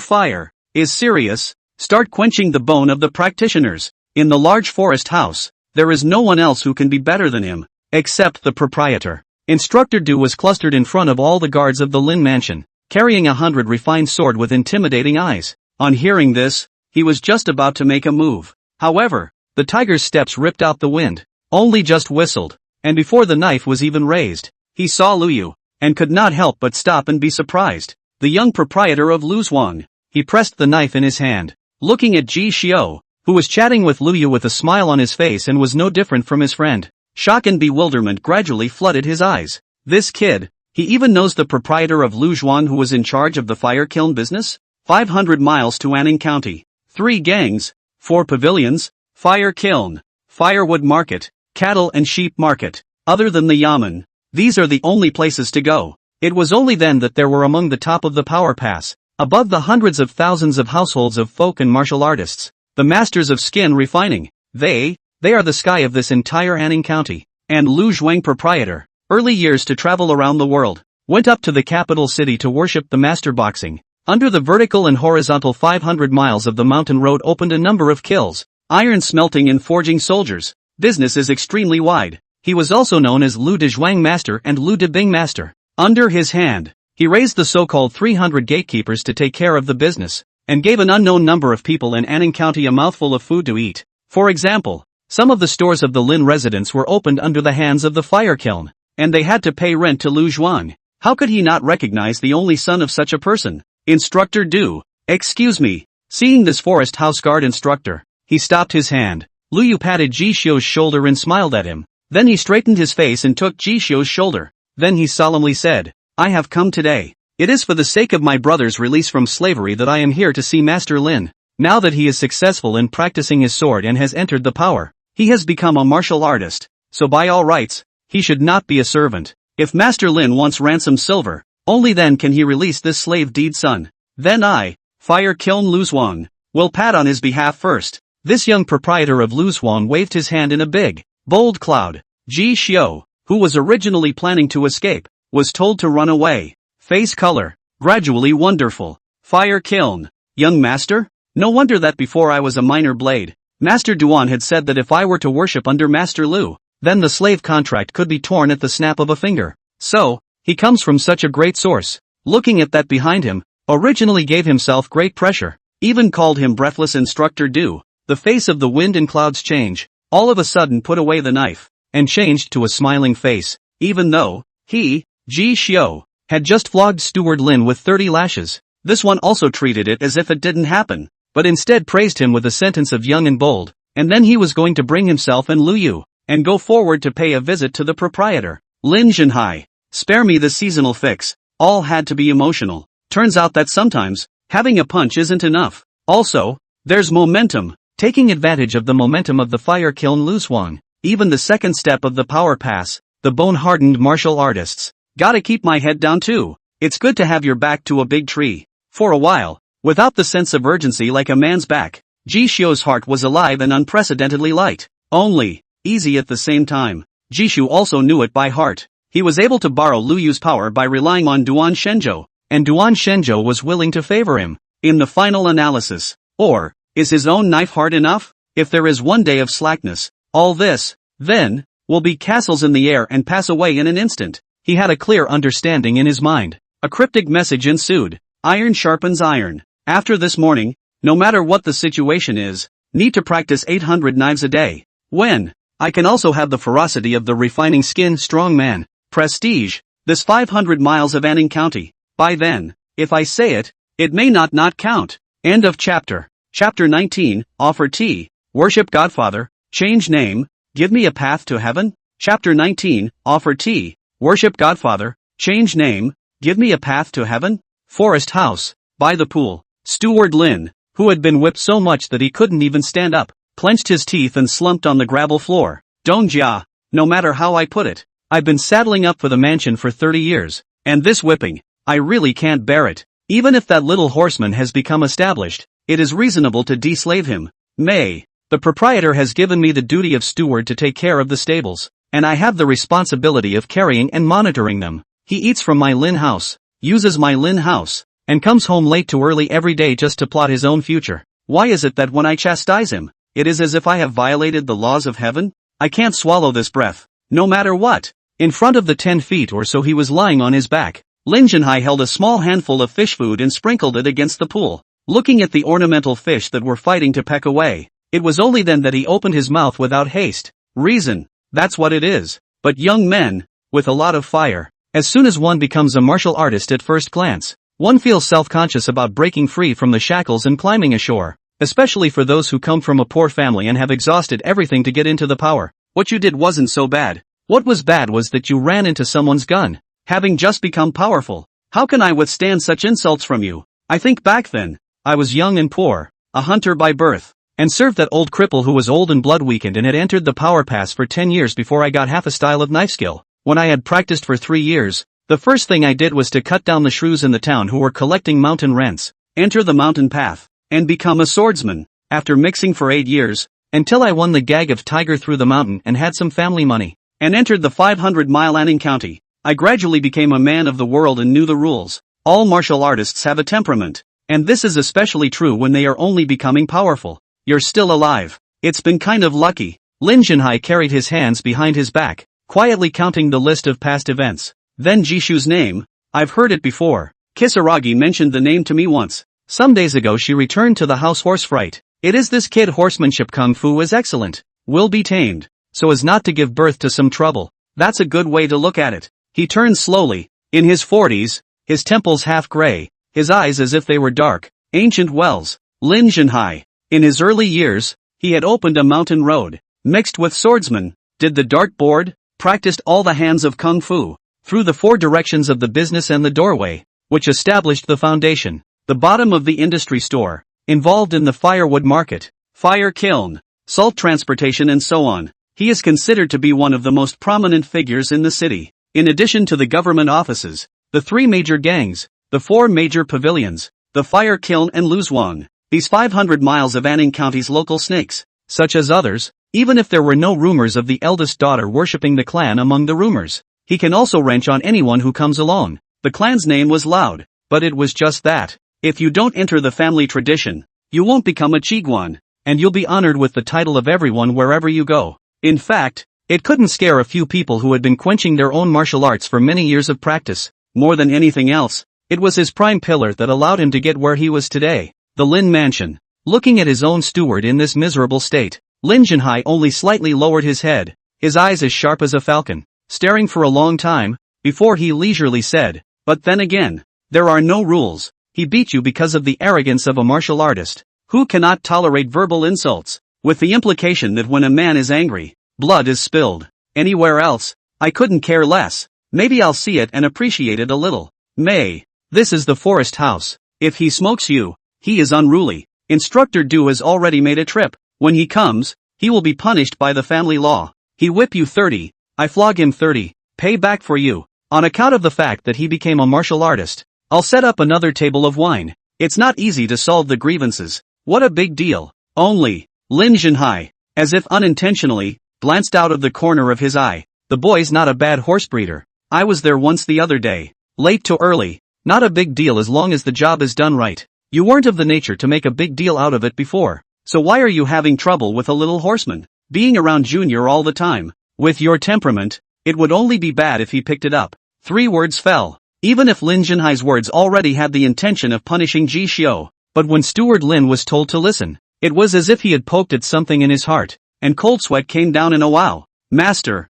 fire, is serious, start quenching the bone of the practitioners. In the large forest house, there is no one else who can be better than him, except the proprietor. Instructor Du was clustered in front of all the guards of the Lin mansion, carrying a 100 refined sword with intimidating eyes. On hearing this, he was just about to make a move. However, the tiger's steps ripped out the wind, only just whistled, and before the knife was even raised, he saw Lu Yu, and could not help but stop and be surprised. The young proprietor of Luzhuang. He pressed the knife in his hand, looking at Ji Xiu, who was chatting with Lu Yu with a smile on his face and was no different from his friend. Shock and bewilderment gradually flooded his eyes. This kid, he even knows the proprietor of Luzhuang who was in charge of the fire kiln business? 500 miles to Anning County. 3 gangs, 4 pavilions, fire kiln, firewood market, cattle and sheep market. Other than the Yamen, these are the only places to go. It was only then that there were among the top of the power pass, above the hundreds of thousands of households of folk and martial artists, the masters of skin refining. They are the sky of this entire Anning County. And Lu Zhuang proprietor, early years to travel around the world, went up to the capital city to worship the master boxing. Under the vertical and horizontal 500 miles of the mountain road opened a number of kilns, iron smelting and forging soldiers. Business is extremely wide. He was also known as Lu Dezhuang Master and Lu Debing Master. Under his hand, he raised the so-called 300 gatekeepers to take care of the business, and gave an unknown number of people in Anning County a mouthful of food to eat. For example, some of the stores of the Lin residents were opened under the hands of the fire kiln, and they had to pay rent to Lu Zhuang. How could he not recognize the only son of such a person? Instructor Du, excuse me. Seeing this forest house guard instructor, he stopped his hand. Lu Yu patted Ji Xiu's shoulder and smiled at him. Then he straightened his face and took Ji Xiu's shoulder. Then he solemnly said, I have come today. It is for the sake of my brother's release from slavery that I am here to see Master Lin. Now that he is successful in practicing his sword and has entered the power, he has become a martial artist, so by all rights, he should not be a servant. If Master Lin wants ransom silver, only then can he release this slave-deed son. Then I, Fire Kiln Luzhuang, will pat on his behalf first. This young proprietor of Luzhuang waved his hand in a big, bold cloud. Ji Xiu, who was originally planning to escape, was told to run away. Face color, gradually wonderful. Fire Kiln, young master? No wonder that before I was a minor blade, Master Duan had said that if I were to worship under Master Lu, then the slave contract could be torn at the snap of a finger. So, he comes from such a great source. Looking at that behind him, originally gave himself great pressure, even called him breathless Instructor Du. The face of the wind and clouds change, all of a sudden put away the knife, and changed to a smiling face, even though, he, Ji Xiu, had just flogged Steward Lin with 30 lashes. This one also treated it as if it didn't happen, but instead praised him with a sentence of young and bold, and then he was going to bring himself and Lu Yu, and go forward to pay a visit to the proprietor. Lin Zhenhai, spare me the seasonal fix. All had to be emotional. Turns out that sometimes, having a punch isn't enough. Also, there's momentum. Taking advantage of the momentum of the fire kiln Luzhuang, even the second step of the power pass, the bone-hardened martial artists. Gotta keep my head down too. It's good to have your back to a big tree. For a while, without the sense of urgency like a man's back, Ji Xiu's heart was alive and unprecedentedly light. Only, easy at the same time. Ji Xiu also knew it by heart. He was able to borrow Lu Yu's power by relying on Duan Shenzhou, and Duan Shenzhou was willing to favor him. In the final analysis, or, is his own knife hard enough? If there is one day of slackness, all this, then, will be castles in the air and pass away in an instant. He had a clear understanding in his mind. A cryptic message ensued. Iron sharpens iron. After this morning, no matter what the situation is, need to practice 800 knives a day. When? I can also have the ferocity of the refining skin strong man. Prestige. This 500 miles of Anning County. By then, If I say it, it may not count. End of chapter. Chapter 19, Offer Tea, Worship Godfather, Change Name, Give Me a Path to Heaven? Chapter 19, Offer Tea, Worship Godfather, Change Name, Give Me a Path to Heaven? Forest House, by the pool. Steward Lin, who had been whipped so much that he couldn't even stand up, clenched his teeth and slumped on the gravel floor. Dongjia, no matter how I put it, I've been saddling up for the mansion for 30 years, and this whipping, I really can't bear it. Even if that little horseman has become established, it is reasonable to de-slave him. May, the proprietor has given me the duty of steward to take care of the stables, and I have the responsibility of carrying and monitoring them. He eats from my Lin house, uses my Lin house, and comes home late too early every day just to plot his own future. Why is it that when I chastise him, it is as if I have violated the laws of heaven? I can't swallow this breath, no matter what. In front of the 10 feet or so he was lying on his back, Lin Jinhai held a small handful of fish food and sprinkled it against the pool. Looking at the ornamental fish that were fighting to peck away, it was only then that he opened his mouth without haste. Reason, that's what it is. But young men, with a lot of fire, as soon as one becomes a martial artist at first glance, one feels self-conscious about breaking free from the shackles and climbing ashore, especially for those who come from a poor family and have exhausted everything to get into the power. What you did wasn't so bad. What was bad was that you ran into someone's gun, having just become powerful. How can I withstand such insults from you? I think back then, I was young and poor, a hunter by birth, and served that old cripple who was old and blood weakened and had entered the power pass for 10 years before I got half a style of knife skill. When I had practiced for 3 years, the first thing I did was to cut down the shrews in the town who were collecting mountain rents, enter the mountain path, and become a swordsman. After mixing for 8 years, until I won the gag of tiger through the mountain and had some family money, and entered the 500-mile Anning County, I gradually became a man of the world and knew the rules. All martial artists have a temperament, and this is especially true when they are only becoming powerful. You're still alive. It's been kind of lucky. Lin Jinhai carried his hands behind his back, quietly counting the list of past events. Then Jishu's name, I've heard it before. Kisaragi mentioned the name to me once. Some days ago she returned to the house horse fright. It is this kid horsemanship kung fu is excellent. Will be tamed, so as not to give birth to some trouble. That's a good way to look at it. He turned slowly, in his 40s, his temples half gray, his eyes as if they were dark, ancient wells. Lin Jinhai. In his early years, he had opened a mountain road, mixed with swordsmen, did the dartboard, practiced all the hands of kung fu, through the 4 directions of the business and the doorway, which established the foundation, the bottom of the industry store, involved in the firewood market, fire kiln, salt transportation and so on. He is considered to be one of the most prominent figures in the city. In addition to the government offices, the 3 major gangs, the 4 major pavilions, the fire kiln and Luzhuang, these 500 miles of Anning County's local snakes, such as others, even if there were no rumors of the eldest daughter worshipping the clan among the rumors, he can also wrench on anyone who comes along. The clan's name was loud, but it was just that. If you don't enter the family tradition, you won't become a Chiguan, and you'll be honored with the title of everyone wherever you go. In fact, it couldn't scare a few people who had been quenching their own martial arts for many years of practice. More than anything else, it was his prime pillar that allowed him to get where he was today, the Lin Mansion. Looking at his own steward in this miserable state, Lin Jinhai only slightly lowered his head, his eyes as sharp as a falcon, staring for a long time, before he leisurely said, "But then again, there are no rules. He beat you because of the arrogance of a martial artist, who cannot tolerate verbal insults, with the implication that when a man is angry, blood is spilled. Anywhere else, I couldn't care less. Maybe I'll see it and appreciate it a little. May. This is the forest house. If he smokes you, he is unruly. Instructor Du has already made a trip. When he comes, he will be punished by the family law. He whip you 30, I flog him 30, pay back for you. On account of the fact that he became a martial artist, I'll set up another table of wine. It's not easy to solve the grievances. What a big deal. Only, Lin Jinhai, as if unintentionally, glanced out of the corner of his eye. The boy's not a bad horse breeder. I was there once the other day. Late to early, not a big deal as long as the job is done right. You weren't of the nature to make a big deal out of it before. So why are you having trouble with a little horseman? Being around Junior all the time. With your temperament, it would only be bad if he picked it up. 3 words fell. Even if Lin Jinhai's words already had the intention of punishing Ji Xiu. But when Steward Lin was told to listen, it was as if he had poked at something in his heart, and cold sweat came down in a wow. Master,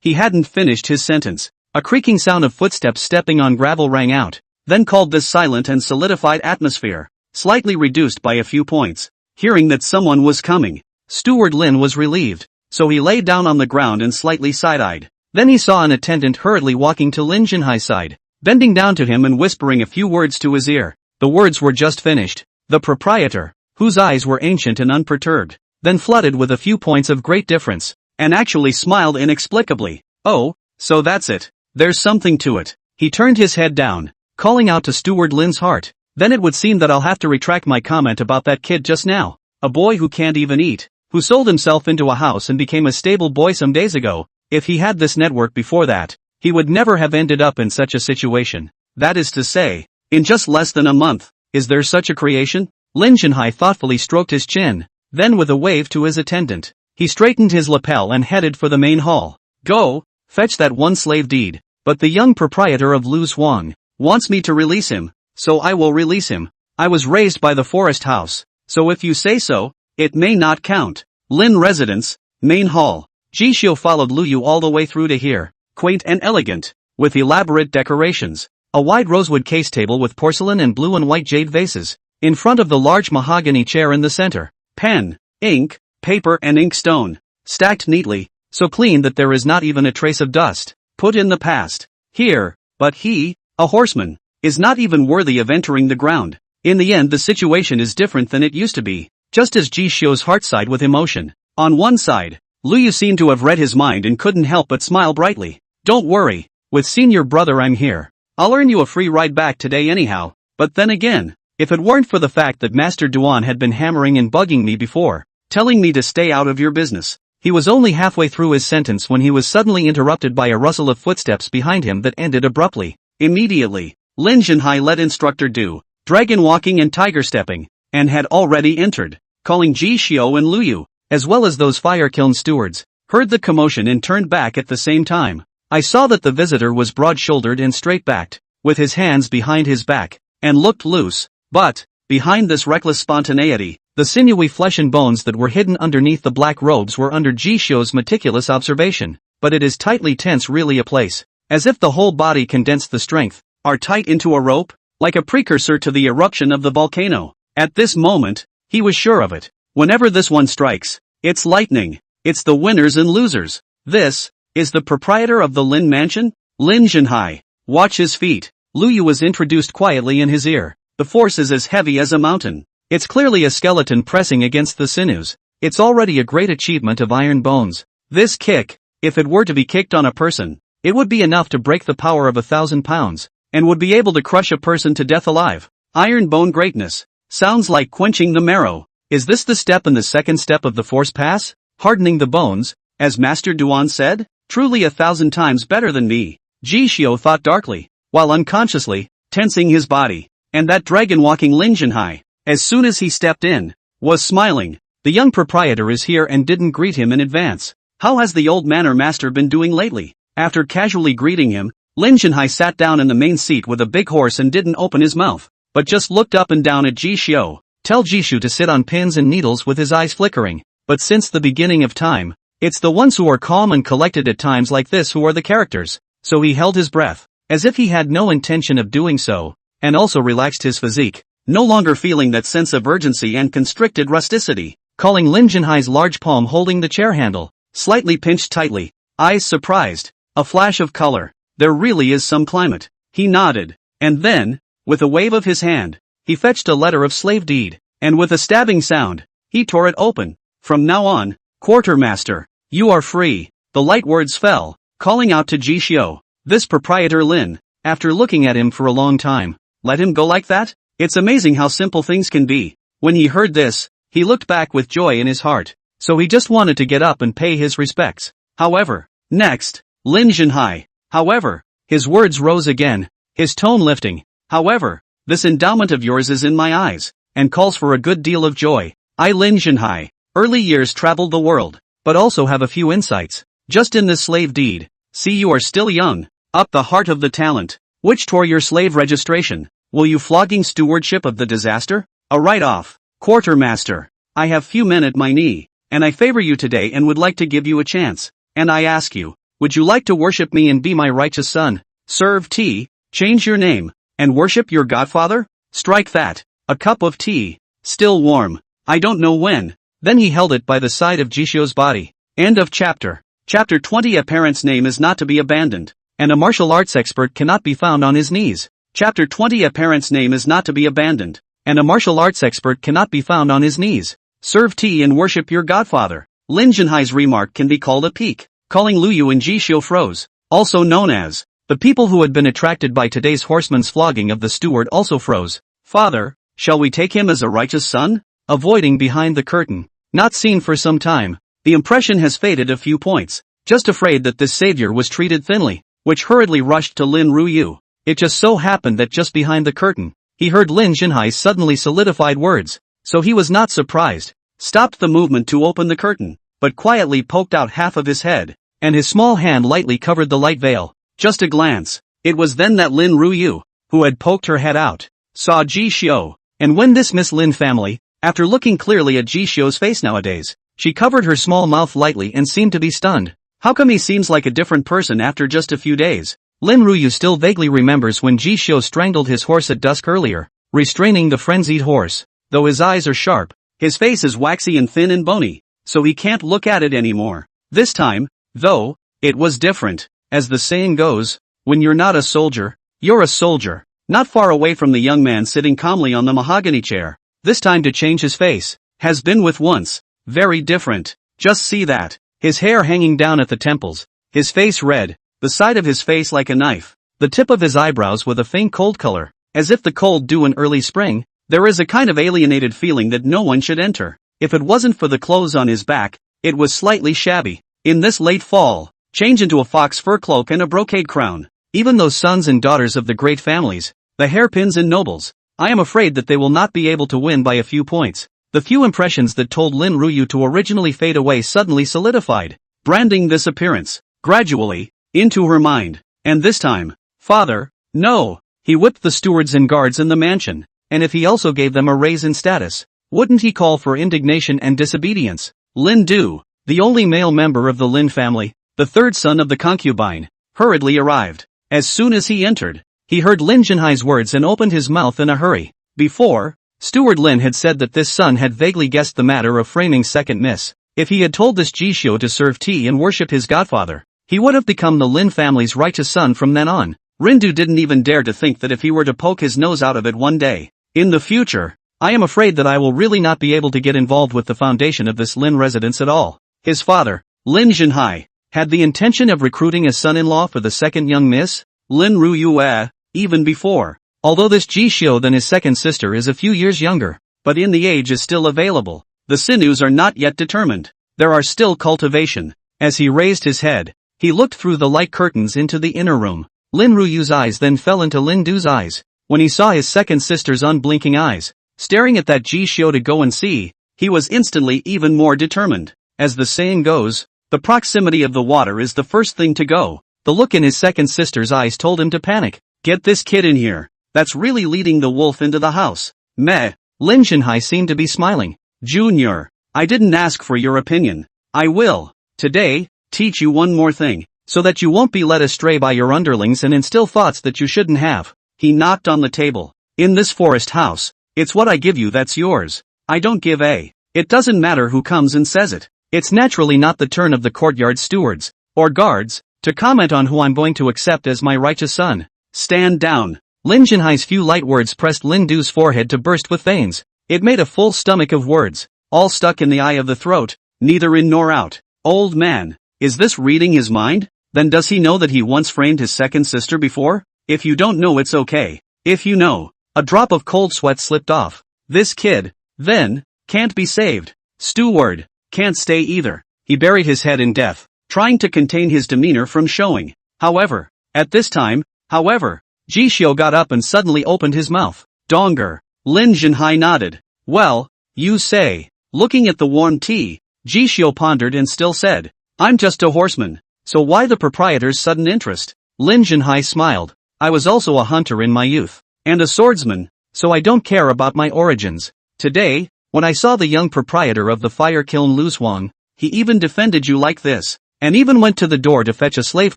He hadn't finished his sentence. A creaking sound of footsteps stepping on gravel rang out. then called this silent and solidified atmosphere, slightly reduced by a few points. Hearing that someone was coming, Steward Lin was relieved, so he lay down on the ground and slightly side-eyed. Then he saw an attendant hurriedly walking to Lin Junhai's side, bending down to him and whispering a few words to his ear. The words were just finished. The proprietor, whose eyes were ancient and unperturbed, then flooded with a few points of great difference, and actually smiled inexplicably. Oh, so that's it. There's something to it. He turned his head down, calling out to Steward Lin's heart. Then it would seem that I'll have to retract my comment about that kid just now. A boy who can't even eat, who sold himself into a house and became a stable boy some days ago. If he had this network before that, he would never have ended up in such a situation. That is to say, in just less than a month. Is there such a creation? Lin Junhai thoughtfully stroked his chin, then with a wave to his attendant, he straightened his lapel and headed for the main hall. Go, fetch that one slave deed. But the young proprietor of Lu Huang wants me to release him, so I will release him. I was raised by the forest house, so if you say so, it may not count. Lin Residence, Main Hall. Ji Xiu followed Lu Yu all the way through to here, quaint and elegant, with elaborate decorations. A wide rosewood case table with porcelain and blue and white jade vases. In front of the large mahogany chair in the center, pen, ink, paper and inkstone, stacked neatly, so clean that there is not even a trace of dust, put in the past. Here, but he, a horseman, is not even worthy of entering the ground. In the end the situation is different than it used to be, just as Ji Xiu's heart sighed with emotion. On one side, Lu Yu seemed to have read his mind and couldn't help but smile brightly. Don't worry, with senior brother I'm here. I'll earn you a free ride back today anyhow. But then again, if it weren't for the fact that Master Duan had been hammering and bugging me before, telling me to stay out of your business. He was only halfway through his sentence when he was suddenly interrupted by a rustle of footsteps behind him that ended abruptly. Immediately, Lin Junhai let instructor do dragon walking and tiger stepping, and had already entered, calling Ji Xiu and Lu Yu, as well as those fire kiln stewards, heard the commotion and turned back at the same time. I saw that the visitor was broad-shouldered and straight-backed, with his hands behind his back, and looked loose, but, behind this reckless spontaneity, the sinewy flesh and bones that were hidden underneath the black robes were under Ji Xiu's meticulous observation. But it is tightly tense, really a place, as if the whole body condensed the strength, are tight into a rope, like a precursor to the eruption of the volcano. At this moment, he was sure of it. Whenever this one strikes, it's lightning. It's the winners and losers. This is the proprietor of the Lin Mansion, Lin Junhai. Watch his feet. Lu Yu was introduced quietly in his ear. The force is as heavy as a mountain. It's clearly a skeleton pressing against the sinews. It's already a great achievement of iron bones. This kick, if it were to be kicked on a person, it would be enough to break the power of 1,000 pounds, and would be able to crush a person to death alive. Iron bone greatness. Sounds like quenching the marrow. Is this the step in the second step of the force pass? Hardening the bones, as Master Duan said? Truly 1,000 times better than me. Ji Xiu thought darkly, while unconsciously tensing his body. And that dragon-walking Lin Junhai, as soon as he stepped in, was smiling. The young proprietor is here and didn't greet him in advance. How has the old manor master been doing lately? After casually greeting him, Lin Junhai sat down in the main seat with a big horse and didn't open his mouth, but just looked up and down at Ji Xiu. Tell Ji Xiu to sit on pins and needles with his eyes flickering. But since the beginning of time, it's the ones who are calm and collected at times like this who are the characters. So he held his breath, as if he had no intention of doing so, and also relaxed his physique, no longer feeling that sense of urgency and constricted rusticity, calling Lin Junhai's large palm holding the chair handle, slightly pinched tightly, eyes surprised, a flash of color. There really is some climate. He nodded, and then, with a wave of his hand, he fetched a letter of slave deed, and with a stabbing sound, he tore it open. From now on, quartermaster, you are free. The light words fell, calling out to Ji Xiu. This proprietor Lin, after looking at him for a long time, let him go like that? It's amazing how simple things can be. When he heard this, he looked back with joy in his heart, so he just wanted to get up and pay his respects. However, next, Lin Junhai. However, his words rose again, his tone lifting. However, this endowment of yours is in my eyes, and calls for a good deal of joy. I Lin Junhai, early years traveled the world, but also have a few insights. Just in this slave deed, see you are still young, up the heart of the talent, which tore your slave registration. Will you flogging stewardship of the disaster? A write-off. Quartermaster, I have few men at my knee, and I favor you today and would like to give you a chance. And I ask you, would you like to worship me and be my righteous son? Serve tea, change your name, and worship your godfather? Strike that. A cup of tea. Still warm. I don't know when. Then he held it by the side of Jishio's body. End of chapter. Chapter 20. A parent's name is not to be abandoned, and a martial arts expert cannot be found on his knees. Chapter 20. A parent's name is not to be abandoned, and a martial arts expert cannot be found on his knees. Serve tea and worship your godfather. Lin Junhai's remark can be called a peak, calling Luyu and Jishio froze, also known as the people who had been attracted by today's horseman's flogging of the steward also froze. Father, shall we take him as a righteous son? Avoiding behind the curtain. Not seen for some time. The impression has faded a few points. Just afraid that this savior was treated thinly, which hurriedly rushed to Lin Ruyu. It just so happened that just behind the curtain, he heard Lin Junhai's suddenly solidified words, so he was not surprised. Stopped the movement to open the curtain, but quietly poked out half of his head, and his small hand lightly covered the light veil. Just a glance. It was then that Lin Ruyu, who had poked her head out, saw Jishio, and when this Miss Lin family, after looking clearly at Jishio's face nowadays, she covered her small mouth lightly and seemed to be stunned. How come he seems like a different person after just a few days? Lin Ruyu still vaguely remembers when Jishio strangled his horse at dusk earlier, restraining the frenzied horse. Though his eyes are sharp, his face is waxy and thin and bony, so he can't look at it anymore. This time, though, it was different. As the saying goes, when you're not a soldier, you're a soldier. Not far away from the young man sitting calmly on the mahogany chair, this time to change his face, has been with once. Very different. Just see that. His hair hanging down at the temples, his face red, the side of his face like a knife, the tip of his eyebrows with a faint cold color, as if the cold dew in early spring. There is a kind of alienated feeling that no one should enter. If it wasn't for the clothes on his back, it was slightly shabby. In this late fall, change into a fox fur cloak and a brocade crown. Even those sons and daughters of the great families, the hairpins and nobles, I am afraid that they will not be able to win by a few points. The few impressions that told Lin Ruyu to originally fade away suddenly solidified, branding this appearance, gradually, into her mind. And this time, father, no. He whipped the stewards and guards in the mansion, and if he also gave them a raise in status, wouldn't he call for indignation and disobedience? Lin Du, the only male member of the Lin family, the third son of the concubine, hurriedly arrived. As soon as he entered, he heard Lin Junhai's words and opened his mouth in a hurry. Before, Steward Lin had said that this son had vaguely guessed the matter of framing second miss. If he had told this Jishio to serve tea and worship his godfather, he would have become the Lin family's righteous son from then on. Rindu didn't even dare to think that if he were to poke his nose out of it one day, in the future, I am afraid that I will really not be able to get involved with the foundation of this Lin residence at all. His father, Lin Junhai, had the intention of recruiting a son-in-law for the second young miss, Lin Ruyue, even before. Although this Jishio than his second sister is a few years younger, but in the age is still available. The sinews are not yet determined. There are still cultivation. As he raised his head, he looked through the light curtains into the inner room. Lin Ruyu's eyes then fell into Lin Du's eyes. When he saw his second sister's unblinking eyes, staring at that Jishio to go and see, he was instantly even more determined. As the saying goes, the proximity of the water is the first thing to go. The look in his second sister's eyes told him to panic. Get this kid in here. That's really leading the wolf into the house. Meh. Lin Junhai seemed to be smiling. Junior, I didn't ask for your opinion. I will, today, teach you one more thing, so that you won't be led astray by your underlings and instill thoughts that you shouldn't have. He knocked on the table. In this forest house, it's what I give you that's yours. I don't give a. It doesn't matter who comes and says it. It's naturally not the turn of the courtyard stewards, or guards, to comment on who I'm going to accept as my righteous son. Stand down. Lin Junhai's few light words pressed Lin Du's forehead to burst with veins. It made a full stomach of words, all stuck in the eye of the throat, neither in nor out. Old man, is this reading his mind? Then does he know that he once framed his second sister before? If you don't know, it's okay. If you know, a drop of cold sweat slipped off. This kid, then, can't be saved. Steward, can't stay either. He buried his head in death, trying to contain his demeanor from showing. However, at this time, Jishio got up and suddenly opened his mouth. Donger. Lin Junhai nodded. Well, you say. Looking at the warm tea, Jishio pondered and still said, I'm just a horseman. So why the proprietor's sudden interest? Lin Junhai smiled. I was also a hunter in my youth, and a swordsman, so I don't care about my origins. Today, when I saw the young proprietor of the fire kiln Lu Huang, he even defended you like this, and even went to the door to fetch a slave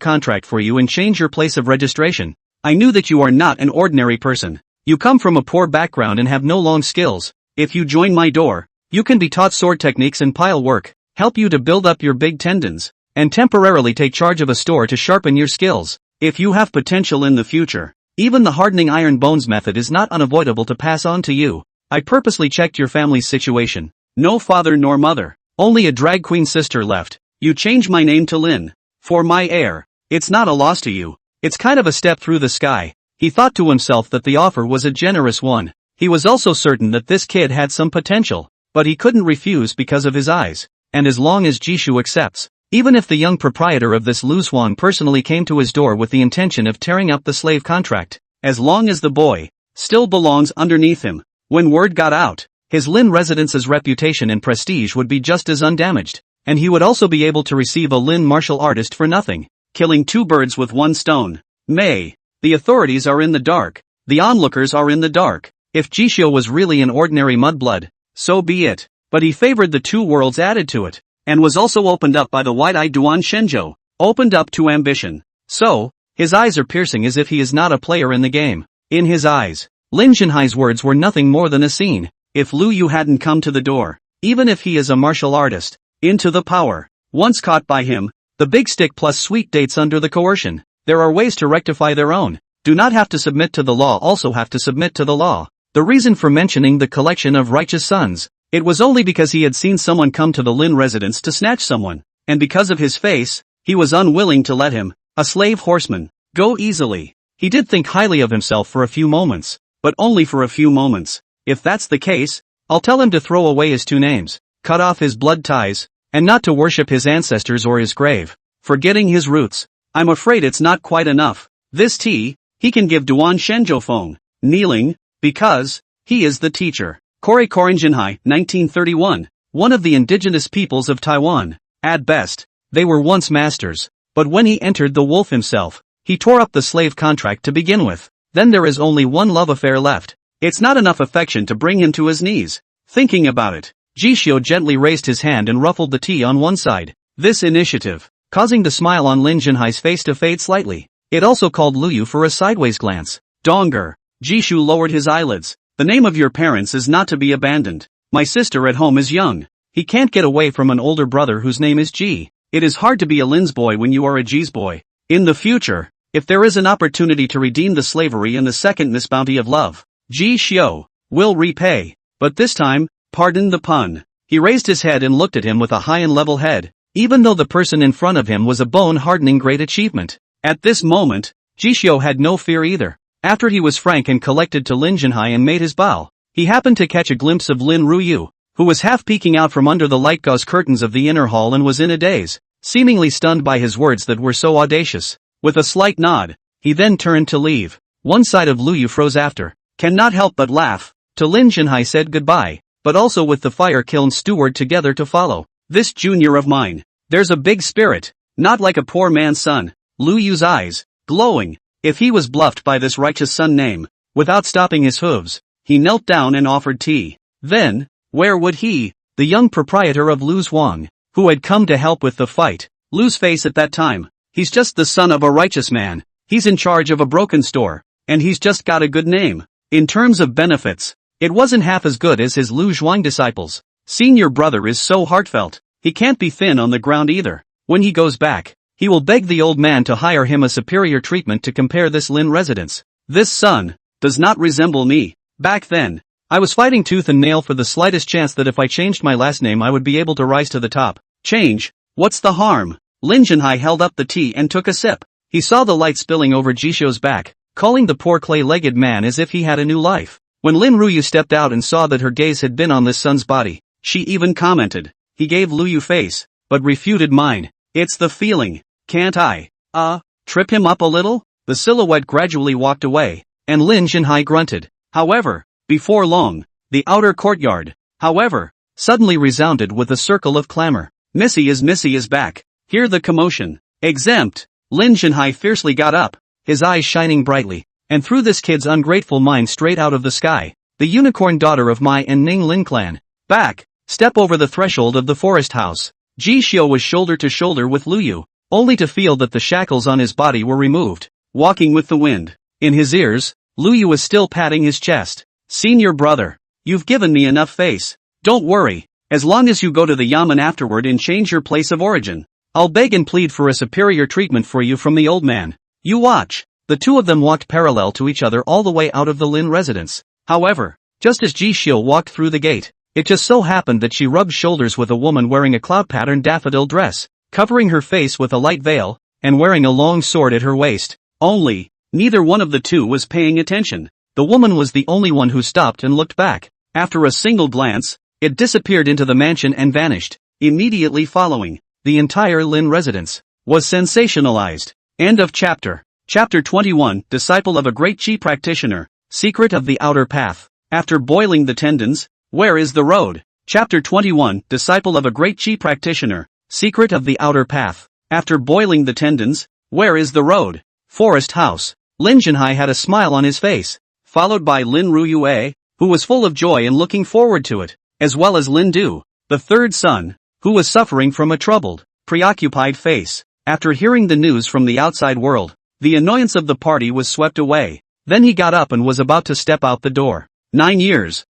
contract for you and change your place of registration. I knew that you are not an ordinary person. You come from a poor background and have no long skills. If you join my door, you can be taught sword techniques and pile work, help you to build up your big tendons, and temporarily take charge of a store to sharpen your skills. If you have potential in the future, even the hardening iron bones method is not unavoidable to pass on to you. I purposely checked your family's situation. No father nor mother, only a drag queen sister left. You change my name to Lin. For my heir. It's not a loss to you. It's kind of a step through the sky. He thought to himself that the offer was a generous one. He was also certain that this kid had some potential, but he couldn't refuse because of his eyes. And as long as Jishu accepts, even if the young proprietor of this Lu Xuan personally came to his door with the intention of tearing up the slave contract, as long as the boy still belongs underneath him. When word got out, his Lin residence's reputation and prestige would be just as undamaged, and he would also be able to receive a Lin martial artist for nothing, killing two birds with one stone. The authorities are in the dark, the onlookers are in the dark. If Jisho was really an ordinary mudblood, so be it, but he favored the two worlds added to it, and was also opened up by the wide-eyed Duan Shenzhou, opened up to ambition. So, his eyes are piercing as if he is not a player in the game. In his eyes, Lin Jinhai's words were nothing more than a scene. If Lu Yu hadn't come to the door, even if he is a martial artist, into the power, once caught by him, the big stick plus sweet dates under the coercion, there are ways to rectify their own. Do not have to submit to the law, also have to submit to the law. The reason for mentioning the collection of righteous sons, it was only because he had seen someone come to the Lin residence to snatch someone, and because of his face, he was unwilling to let him, a slave horseman, go easily. He did think highly of himself for a few moments, but only for a few moments. If that's the case, I'll tell him to throw away his two names, cut off his blood ties, and not to worship his ancestors or his grave, forgetting his roots. I'm afraid it's not quite enough. This tea, he can give Duan Shenzhou Feng, kneeling, because he is the teacher. Kori Korinjinhai, 1931, one of the indigenous peoples of Taiwan. At best, they were once masters, but when he entered the wolf himself, he tore up the slave contract to begin with. Then there is only one love affair left. It's not enough affection to bring him to his knees. Thinking about it, Jishio gently raised his hand and ruffled the tea on one side. This initiative, causing the smile on Lin Jinhai's face to fade slightly. It also called Lu Yu for a sideways glance. Donger. Jishu lowered his eyelids. The name of your parents is not to be abandoned. My sister at home is young. He can't get away from an older brother whose name is Ji. It is hard to be a Lin's boy when you are a Ji's boy. In the future, if there is an opportunity to redeem the slavery and the second misbounty of love, Ji Xiao will repay. But this time, pardon the pun. He raised his head and looked at him with a high and level head, even though the person in front of him was a bone-hardening great achievement. At this moment, Ji Xiao had no fear either. After he was frank and collected to Lin Jinhai and made his bow, he happened to catch a glimpse of Lin Ruyu, who was half peeking out from under the light gauze curtains of the inner hall and was in a daze, seemingly stunned by his words that were so audacious. With a slight nod, he then turned to leave. One side of Lu Yu froze after, cannot help but laugh. To Lin Jinhai said goodbye, but also with the fire kiln steward together to follow. This junior of mine, there's a big spirit, not like a poor man's son. Lu Yu's eyes, glowing. If he was bluffed by this righteous son name, without stopping his hooves, he knelt down and offered tea. Then, where would he, the young proprietor of Lu's Wang, who had come to help with the fight, Lu's face at that time? He's just the son of a righteous man. He's in charge of a broken store, and he's just got a good name. In terms of benefits, it wasn't half as good as his Lu Zhuang disciples. Senior brother is so heartfelt, he can't be thin on the ground either. When he goes back, he will beg the old man to hire him a superior treatment to compare this Lin residence. This son does not resemble me. Back then, I was fighting tooth and nail for the slightest chance that if I changed my last name I would be able to rise to the top. Change? What's the harm? Lin Jinhai held up the tea and took a sip. He saw the light spilling over Jishou's back, calling the poor clay-legged man as if he had a new life. When Lin Ruyu stepped out and saw that her gaze had been on this son's body, she even commented, he gave Lu Yu face, but refuted mine. It's the feeling. Can't I, trip him up a little? The silhouette gradually walked away, and Lin Jinhai grunted. However, before long, the outer courtyard, suddenly resounded with a circle of clamor. Missy is back. Hear the commotion. Exempt. Lin Jinhai fiercely got up, his eyes shining brightly, and threw this kid's ungrateful mind straight out of the sky. The unicorn daughter of Mai and Ning Lin clan. Back. Step over the threshold of the forest house. Ji Xiao was shoulder to shoulder with Lu Yu, only to feel that the shackles on his body were removed. Walking with the wind. In his ears, Luyu was still patting his chest. Senior brother, you've given me enough face. Don't worry, as long as you go to the yamen afterward and change your place of origin, I'll beg and plead for a superior treatment for you from the old man. You watch. The two of them walked parallel to each other all the way out of the Lin residence. However, just as Ji Xiu walked through the gate, it just so happened that she rubbed shoulders with a woman wearing a cloud-patterned daffodil dress, covering her face with a light veil, and wearing a long sword at her waist. Only, neither one of the two was paying attention. The woman was the only one who stopped and looked back. After a single glance, it disappeared into the mansion and vanished. Immediately following, the entire Lin residence was sensationalized. End of chapter. Chapter 21, Disciple of a Great Qi Practitioner, Secret of the Outer Path. After boiling the tendons, where is the road? Chapter 21, Disciple of a Great Qi Practitioner, Secret of the Outer Path. After boiling the tendons, where is the road? Forest House. Lin Jinhai had a smile on his face, followed by Lin Ruyue, who was full of joy and looking forward to it, as well as Lin Du, the third son, who was suffering from a troubled, preoccupied face. After hearing the news from the outside world, the annoyance of the party was swept away. Then he got up and was about to step out the door. 9 years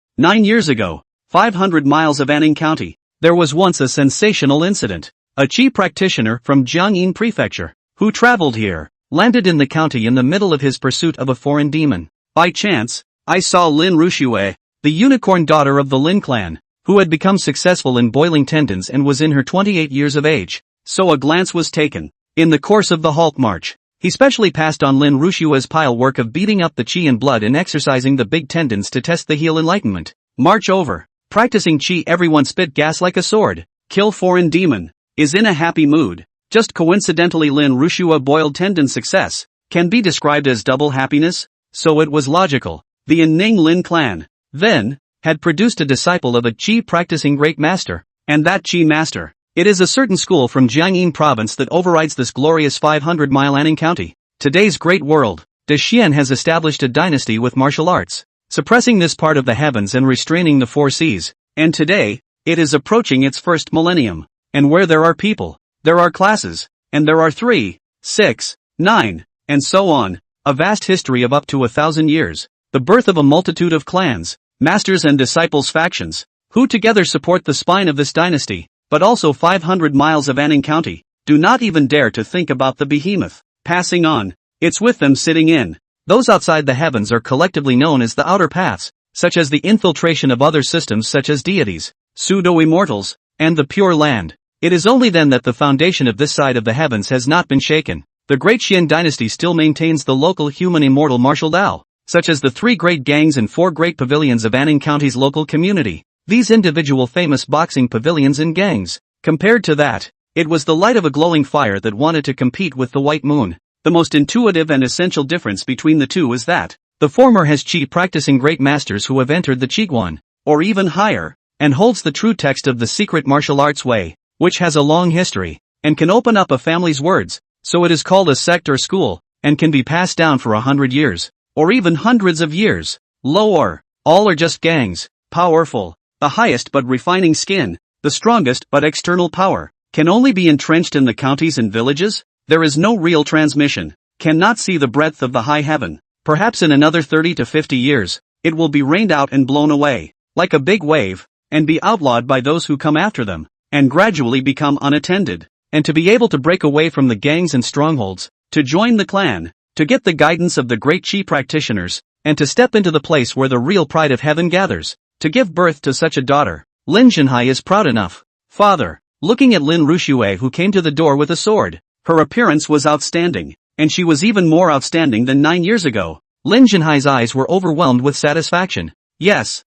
ago, 500 miles of Anning County, there was once a sensational incident. A Qi practitioner from Jiangyin Prefecture, who traveled here, landed in the county in the middle of his pursuit of a foreign demon. By chance, I saw Lin Rushue, the unicorn daughter of the Lin clan, who had become successful in boiling tendons and was in her 28 years of age. So a glance was taken. In the course of the Hulk March, he specially passed on Lin Rushue's pile work of beating up the Qi in blood and exercising the big tendons to test the heel enlightenment. March over. Practicing Qi, everyone spit gas like a sword. Kill foreign demon. Is in a happy mood. Just coincidentally Lin Rushua boiled tendon success can be described as double happiness, so it was logical. The Ning Lin clan, then, had produced a disciple of a Qi practicing great master, and that Qi master, it is a certain school from Jiangyin province that overrides this glorious 500-mile Anning County. Today's great world, De Xian has established a dynasty with martial arts, suppressing this part of the heavens and restraining the four seas, and today, it is approaching its first millennium. And where there are people, there are classes, and there are 3, 6, 9, and so on, a vast history of up to 1,000 years, the birth of a multitude of clans, masters and disciples factions, who together support the spine of this dynasty, but also 500 miles of Anning County. Do not even dare to think about the behemoth. Passing on, it's with them sitting in. Those outside the heavens are collectively known as the outer paths, such as the infiltration of other systems such as deities, pseudo-immortals, and the pure land. It is only then that the foundation of this side of the heavens has not been shaken. The Great Xian dynasty still maintains the local human immortal martial Dao, such as the 3 great gangs and 4 great pavilions of Anning County's local community. These individual famous boxing pavilions and gangs. Compared to that, it was the light of a glowing fire that wanted to compete with the white moon. The most intuitive and essential difference between the two is that the former has Qi practicing great masters who have entered the Qiguan, or even higher, and holds the true text of the secret martial arts way, which has a long history, and can open up a family's words, so it is called a sect or school, and can be passed down for 100 years, or even hundreds of years. Lower, all are just gangs, powerful, the highest but refining skin, the strongest but external power, can only be entrenched in the counties and villages. There is no real transmission, cannot see the breadth of the high heaven. Perhaps in another 30 to 50 years, it will be rained out and blown away, like a big wave, and be outlawed by those who come after them, and gradually become unattended, and to be able to break away from the gangs and strongholds, to join the clan, to get the guidance of the great Qi practitioners, and to step into the place where the real pride of heaven gathers, to give birth to such a daughter. Lin Jinhai is proud enough. Father, looking at Lin Rushue who came to the door with a sword, her appearance was outstanding, and she was even more outstanding than 9 years ago. Lin Jinhai's eyes were overwhelmed with satisfaction. Yes,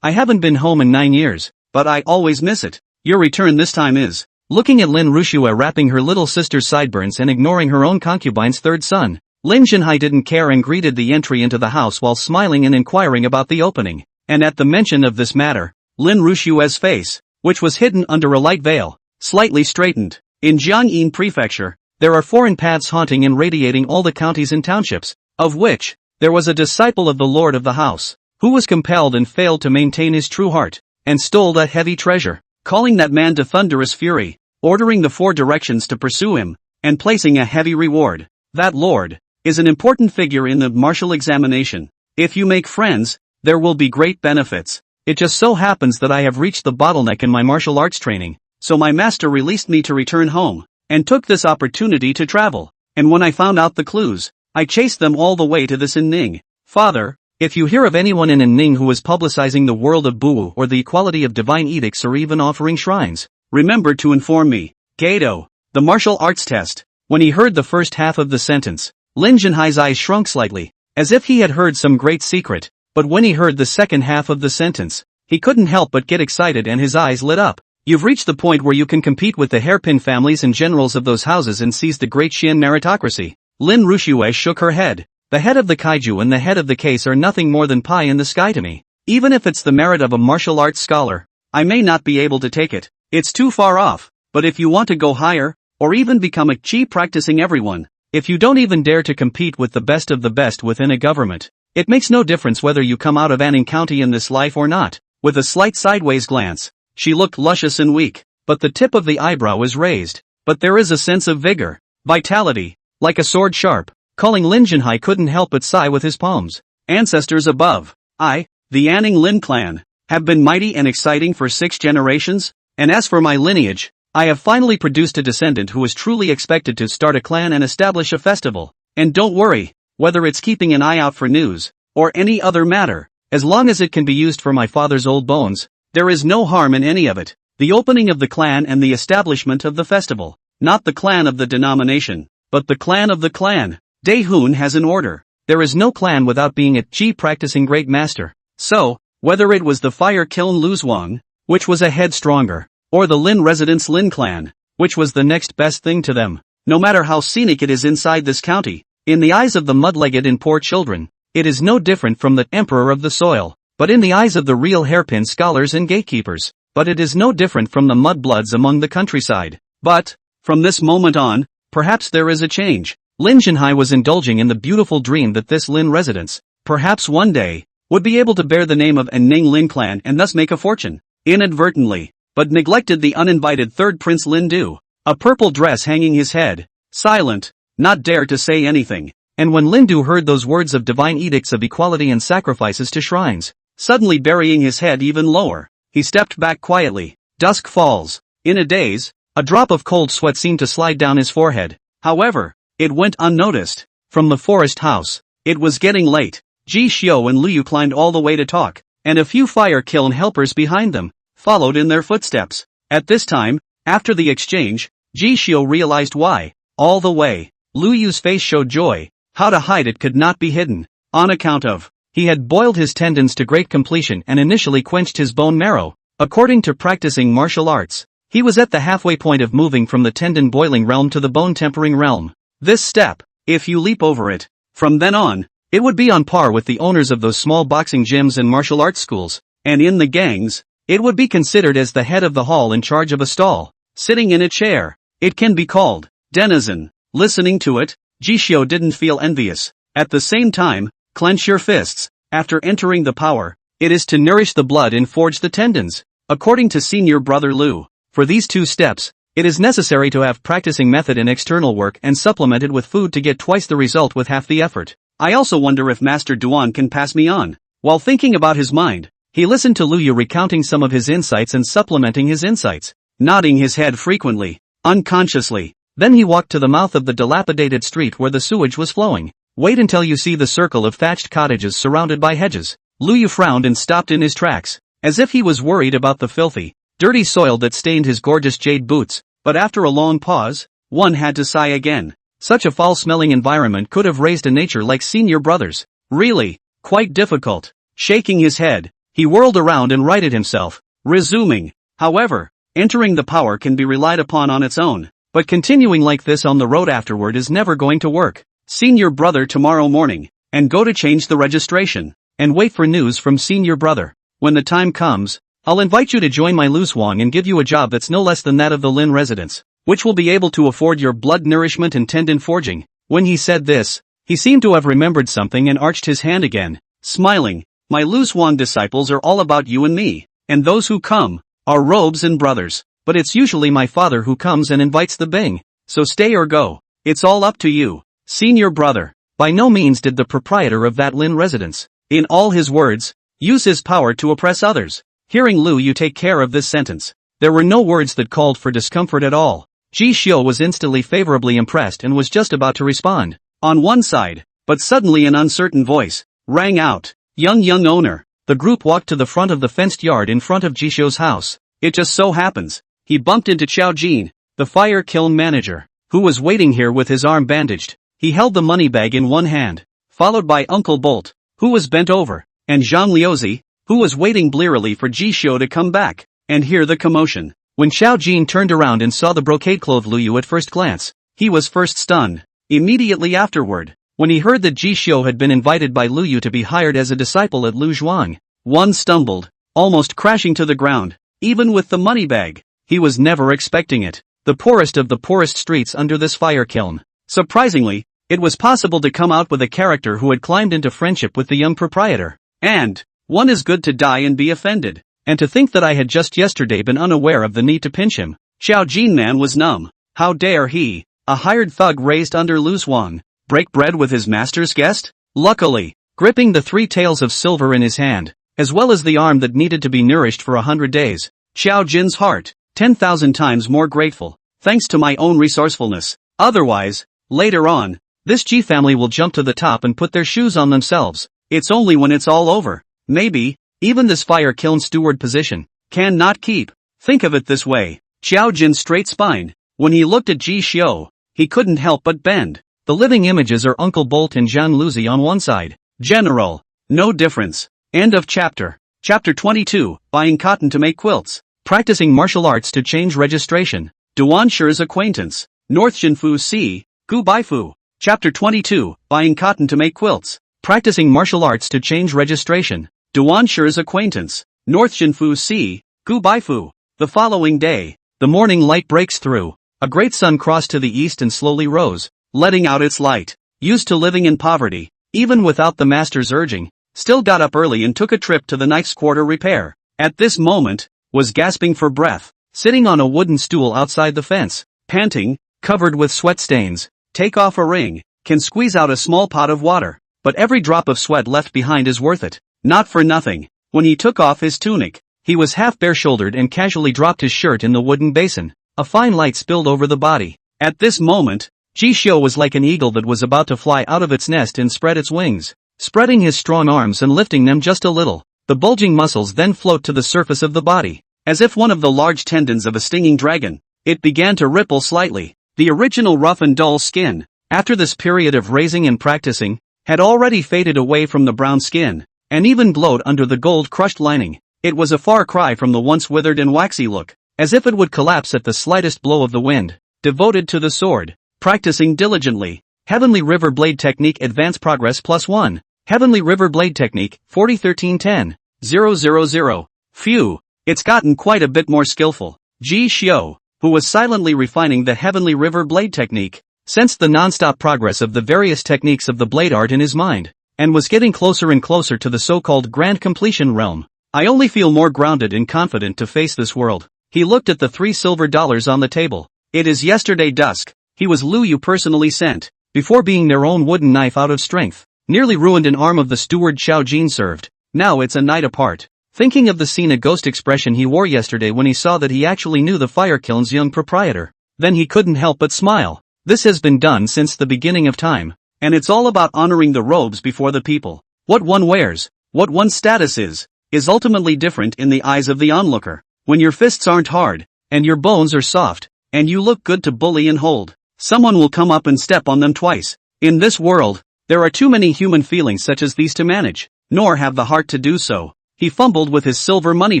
I haven't been home in 9 years, but I always miss it. Your return this time is. Looking at Lin Rushue wrapping her little sister's sideburns and ignoring her own concubine's third son, Lin Jinhai didn't care and greeted the entry into the house while smiling and inquiring about the opening. And at the mention of this matter, Lin Rushue's face, which was hidden under a light veil, slightly straightened. In Jiangyin Prefecture, there are foreign paths haunting and radiating all the counties and townships, of which, there was a disciple of the Lord of the House, who was compelled and failed to maintain his true heart, and stole that heavy treasure, calling that man to thunderous fury, ordering the 4 directions to pursue him, and placing a heavy reward. That lord, is an important figure in the martial examination. If you make friends, there will be great benefits. It just so happens that I have reached the bottleneck in my martial arts training, so my master released me to return home, and took this opportunity to travel. And when I found out the clues, I chased them all the way to this Ning. Father, if you hear of anyone in Ning who is publicizing the world of Buwu or the equality of divine edicts or even offering shrines, remember to inform me. Gato, the martial arts test. When he heard the first half of the sentence, Lin Jinhai's eyes shrunk slightly, as if he had heard some great secret, but when he heard the second half of the sentence, he couldn't help but get excited and his eyes lit up. You've reached the point where you can compete with the hairpin families and generals of those houses and seize the great Xian meritocracy. Lin Ruxue shook her head. The head of the kaiju and the head of the case are nothing more than pie in the sky to me. Even if it's the merit of a martial arts scholar, I may not be able to take it. It's too far off. But if you want to go higher, or even become a chi practicing everyone, if you don't even dare to compete with the best of the best within a government, it makes no difference whether you come out of Anning County in this life or not. With a slight sideways glance, she looked luscious and weak, but the tip of the eyebrow was raised. But there is a sense of vigor, vitality, like a sword sharp. Calling Lin Jinhai couldn't help but sigh with his palms. Ancestors above, I, the Anning Lin clan, have been mighty and exciting for 6 generations, and as for my lineage, I have finally produced a descendant who is truly expected to start a clan and establish a festival. And don't worry, whether it's keeping an eye out for news, or any other matter, as long as it can be used for my father's old bones, there is no harm in any of it. The opening of the clan and the establishment of the festival. Not the clan of the denomination, but the clan of the clan. Daehun has an order. There is no clan without being a chi practicing great master. So, whether it was the fire kiln Luzhuang, which was a head stronger, or the Lin residence Lin clan, which was the next best thing to them, no matter how scenic it is inside this county, in the eyes of the mud-legged and poor children, it is no different from the emperor of the soil, but in the eyes of the real hairpin scholars and gatekeepers, but it is no different from the mudbloods among the countryside. But, from this moment on, perhaps there is a change. Lin Jinhai was indulging in the beautiful dream that this Lin residence, perhaps one day, would be able to bear the name of a Ning Lin clan and thus make a fortune, inadvertently, but neglected the uninvited third Prince Lin Du, a purple dress hanging his head, silent, not dare to say anything. And when Lin Du heard those words of divine edicts of equality and sacrifices to shrines, suddenly burying his head even lower, he stepped back quietly. Dusk falls. In a daze, a drop of cold sweat seemed to slide down his forehead. However, it went unnoticed. From the forest house, it was getting late. Ji Xiu and Liu climbed all the way to talk, and a few fire kiln helpers behind them followed in their footsteps. At this time, after the exchange, Ji Xiu realized why. All the way, Lu Yu's face showed joy. How to hide it could not be hidden. On account of, he had boiled his tendons to great completion and initially quenched his bone marrow. According to practicing martial arts, he was at the halfway point of moving from the tendon boiling realm to the bone tempering realm. This step, if you leap over it, from then on, it would be on par with the owners of those small boxing gyms and martial arts schools, and in the gangs, it would be considered as the head of the hall in charge of a stall, sitting in a chair. It can be called denizen. Listening to it, Jishio didn't feel envious. At the same time, clench your fists. After entering the power, it is to nourish the blood and forge the tendons. According to senior brother Lu, for these 2 steps, it is necessary to have practicing method in external work and supplemented with food to get twice the result with half the effort. I also wonder if Master Duan can pass me on. While thinking about his mind, he listened to Lu Yu recounting some of his insights and supplementing his insights, nodding his head frequently, unconsciously. Then he walked to the mouth of the dilapidated street where the sewage was flowing. Wait until you see the circle of thatched cottages surrounded by hedges. Lu Yu frowned and stopped in his tracks, as if he was worried about the filthy, dirty soil that stained his gorgeous jade boots. But after a long pause, one had to sigh again. Such a foul-smelling environment could have raised a nature like senior brothers. Really, quite difficult. Shaking his head, he whirled around and righted himself, resuming. However, entering the power can be relied upon on its own, but continuing like this on the road afterward is never going to work. Senior brother tomorrow morning, and go to change the registration, and wait for news from senior brother. When the time comes, I'll invite you to join my Luzhuang and give you a job that's no less than that of the Lin residence, which will be able to afford your blood nourishment and tendon forging. When he said this, he seemed to have remembered something and arched his hand again, smiling. My Luzhuang disciples are all about you and me, and those who come are robes and brothers, but it's usually my father who comes and invites the Bing, so stay or go. It's all up to you. Senior brother, By no means did the proprietor of that Lin residence, in all his words, use his power to oppress others. Hearing Lu Yu take care of this sentence, there were no words that called for discomfort at all. Ji Xiu was instantly favorably impressed and was just about to respond. On one side, but suddenly an uncertain voice rang out. Young owner. The group walked to the front of the fenced yard in front of Ji Xiu's house. It just so happens, he bumped into Xiao Jin, the fire kiln manager, who was waiting here with his arm bandaged. He held the money bag in one hand, followed by Uncle Bolt, who was bent over, and Zhang Liuzi, who was waiting blearily for Ji Xiu to come back and hear the commotion. When Xiao Jin turned around and saw the brocade-clothed Lu Yu at first glance, he was first stunned. Immediately afterward, when he heard that Ji Xiu had been invited by Lu Yu to be hired as a disciple at Lu Zhuang, one stumbled, almost crashing to the ground, even with the money bag. He was never expecting it. The poorest of the poorest streets under this fire kiln. Surprisingly, it was possible to come out with a character who had climbed into friendship with the young proprietor. And, one is good to die and be offended. And to think that I had just yesterday been unaware of the need to pinch him. Xiao Jin man was numb. How dare he, a hired thug raised under Lu Zhuang, break bread with his master's guest? Luckily, gripping the 3 taels of silver in his hand, as well as the arm that needed to be nourished for 100 days, Xiao Jin's heart, 10,000 times more grateful, thanks to my own resourcefulness. Otherwise, later on, this Ji family will jump to the top and put their shoes on themselves. It's only when it's all over, maybe, even this fire kiln steward position, can not keep. Think of it this way, Xiao Jin's straight spine, when he looked at Ji Xiu, he couldn't help but bend. The living images are Uncle Bolt and Zhang Liuzi on one side. General, no difference. End of chapter. Chapter 22, Buying Cotton to Make Quilts. Practicing Martial Arts to Change Registration. Duan Shi's Acquaintance. North Shinfu C. Gu Baifu. Chapter 22, Buying Cotton to Make Quilts. Practicing Martial Arts to Change Registration. Duan Shi's Acquaintance. North Shinfu C. Gu Baifu. The following day, the morning light breaks through. A great sun crossed to the east and slowly rose, letting out its light. Used to living in poverty, even without the master's urging, still got up early and took a trip to the knife's quarter repair. At this moment, was gasping for breath, sitting on a wooden stool outside the fence, panting, covered with sweat stains. Take off a ring, can squeeze out a small pot of water, but every drop of sweat left behind is worth it. Not for nothing, when he took off his tunic, he was half bare-shouldered and casually dropped his shirt in the wooden basin. A fine light spilled over the body. At this moment, Ji Xiu was like an eagle that was about to fly out of its nest and spread its wings. Spreading his strong arms and lifting them just a little, the bulging muscles then float to the surface of the body. As if one of the large tendons of a stinging dragon, it began to ripple slightly. The original rough and dull skin, after this period of raising and practicing, had already faded away from the brown skin, and even glowed under the gold-crushed lining. It was a far cry from the once withered and waxy look, as if it would collapse at the slightest blow of the wind. Devoted to the sword, practicing diligently. Heavenly River Blade Technique Advanced Progress +1. Heavenly River Blade Technique, 401310-000. Phew, it's gotten quite a bit more skillful. Ji Xiu, who was silently refining the Heavenly River Blade Technique, sensed the non-stop progress of the various techniques of the blade art in his mind, and was getting closer and closer to the so-called grand completion realm. I only feel more grounded and confident to face this world. He looked at the $3 silver on the table. It is yesterday dusk. He was Lu Yu personally sent, before being their own wooden knife out of strength. Nearly ruined an arm of the steward Xiao Jin served. Now it's a night apart. Thinking of the scene, a ghost expression he wore yesterday when he saw that he actually knew the fire kiln's young proprietor. Then he couldn't help but smile. This has been done since the beginning of time, and it's all about honoring the robes before the people. What one wears, what one's status is ultimately different in the eyes of the onlooker. When your fists aren't hard, and your bones are soft, and you look good to bully and hold, someone will come up and step on them twice. In this world, there are too many human feelings such as these to manage, nor have the heart to do so. He fumbled with his silver money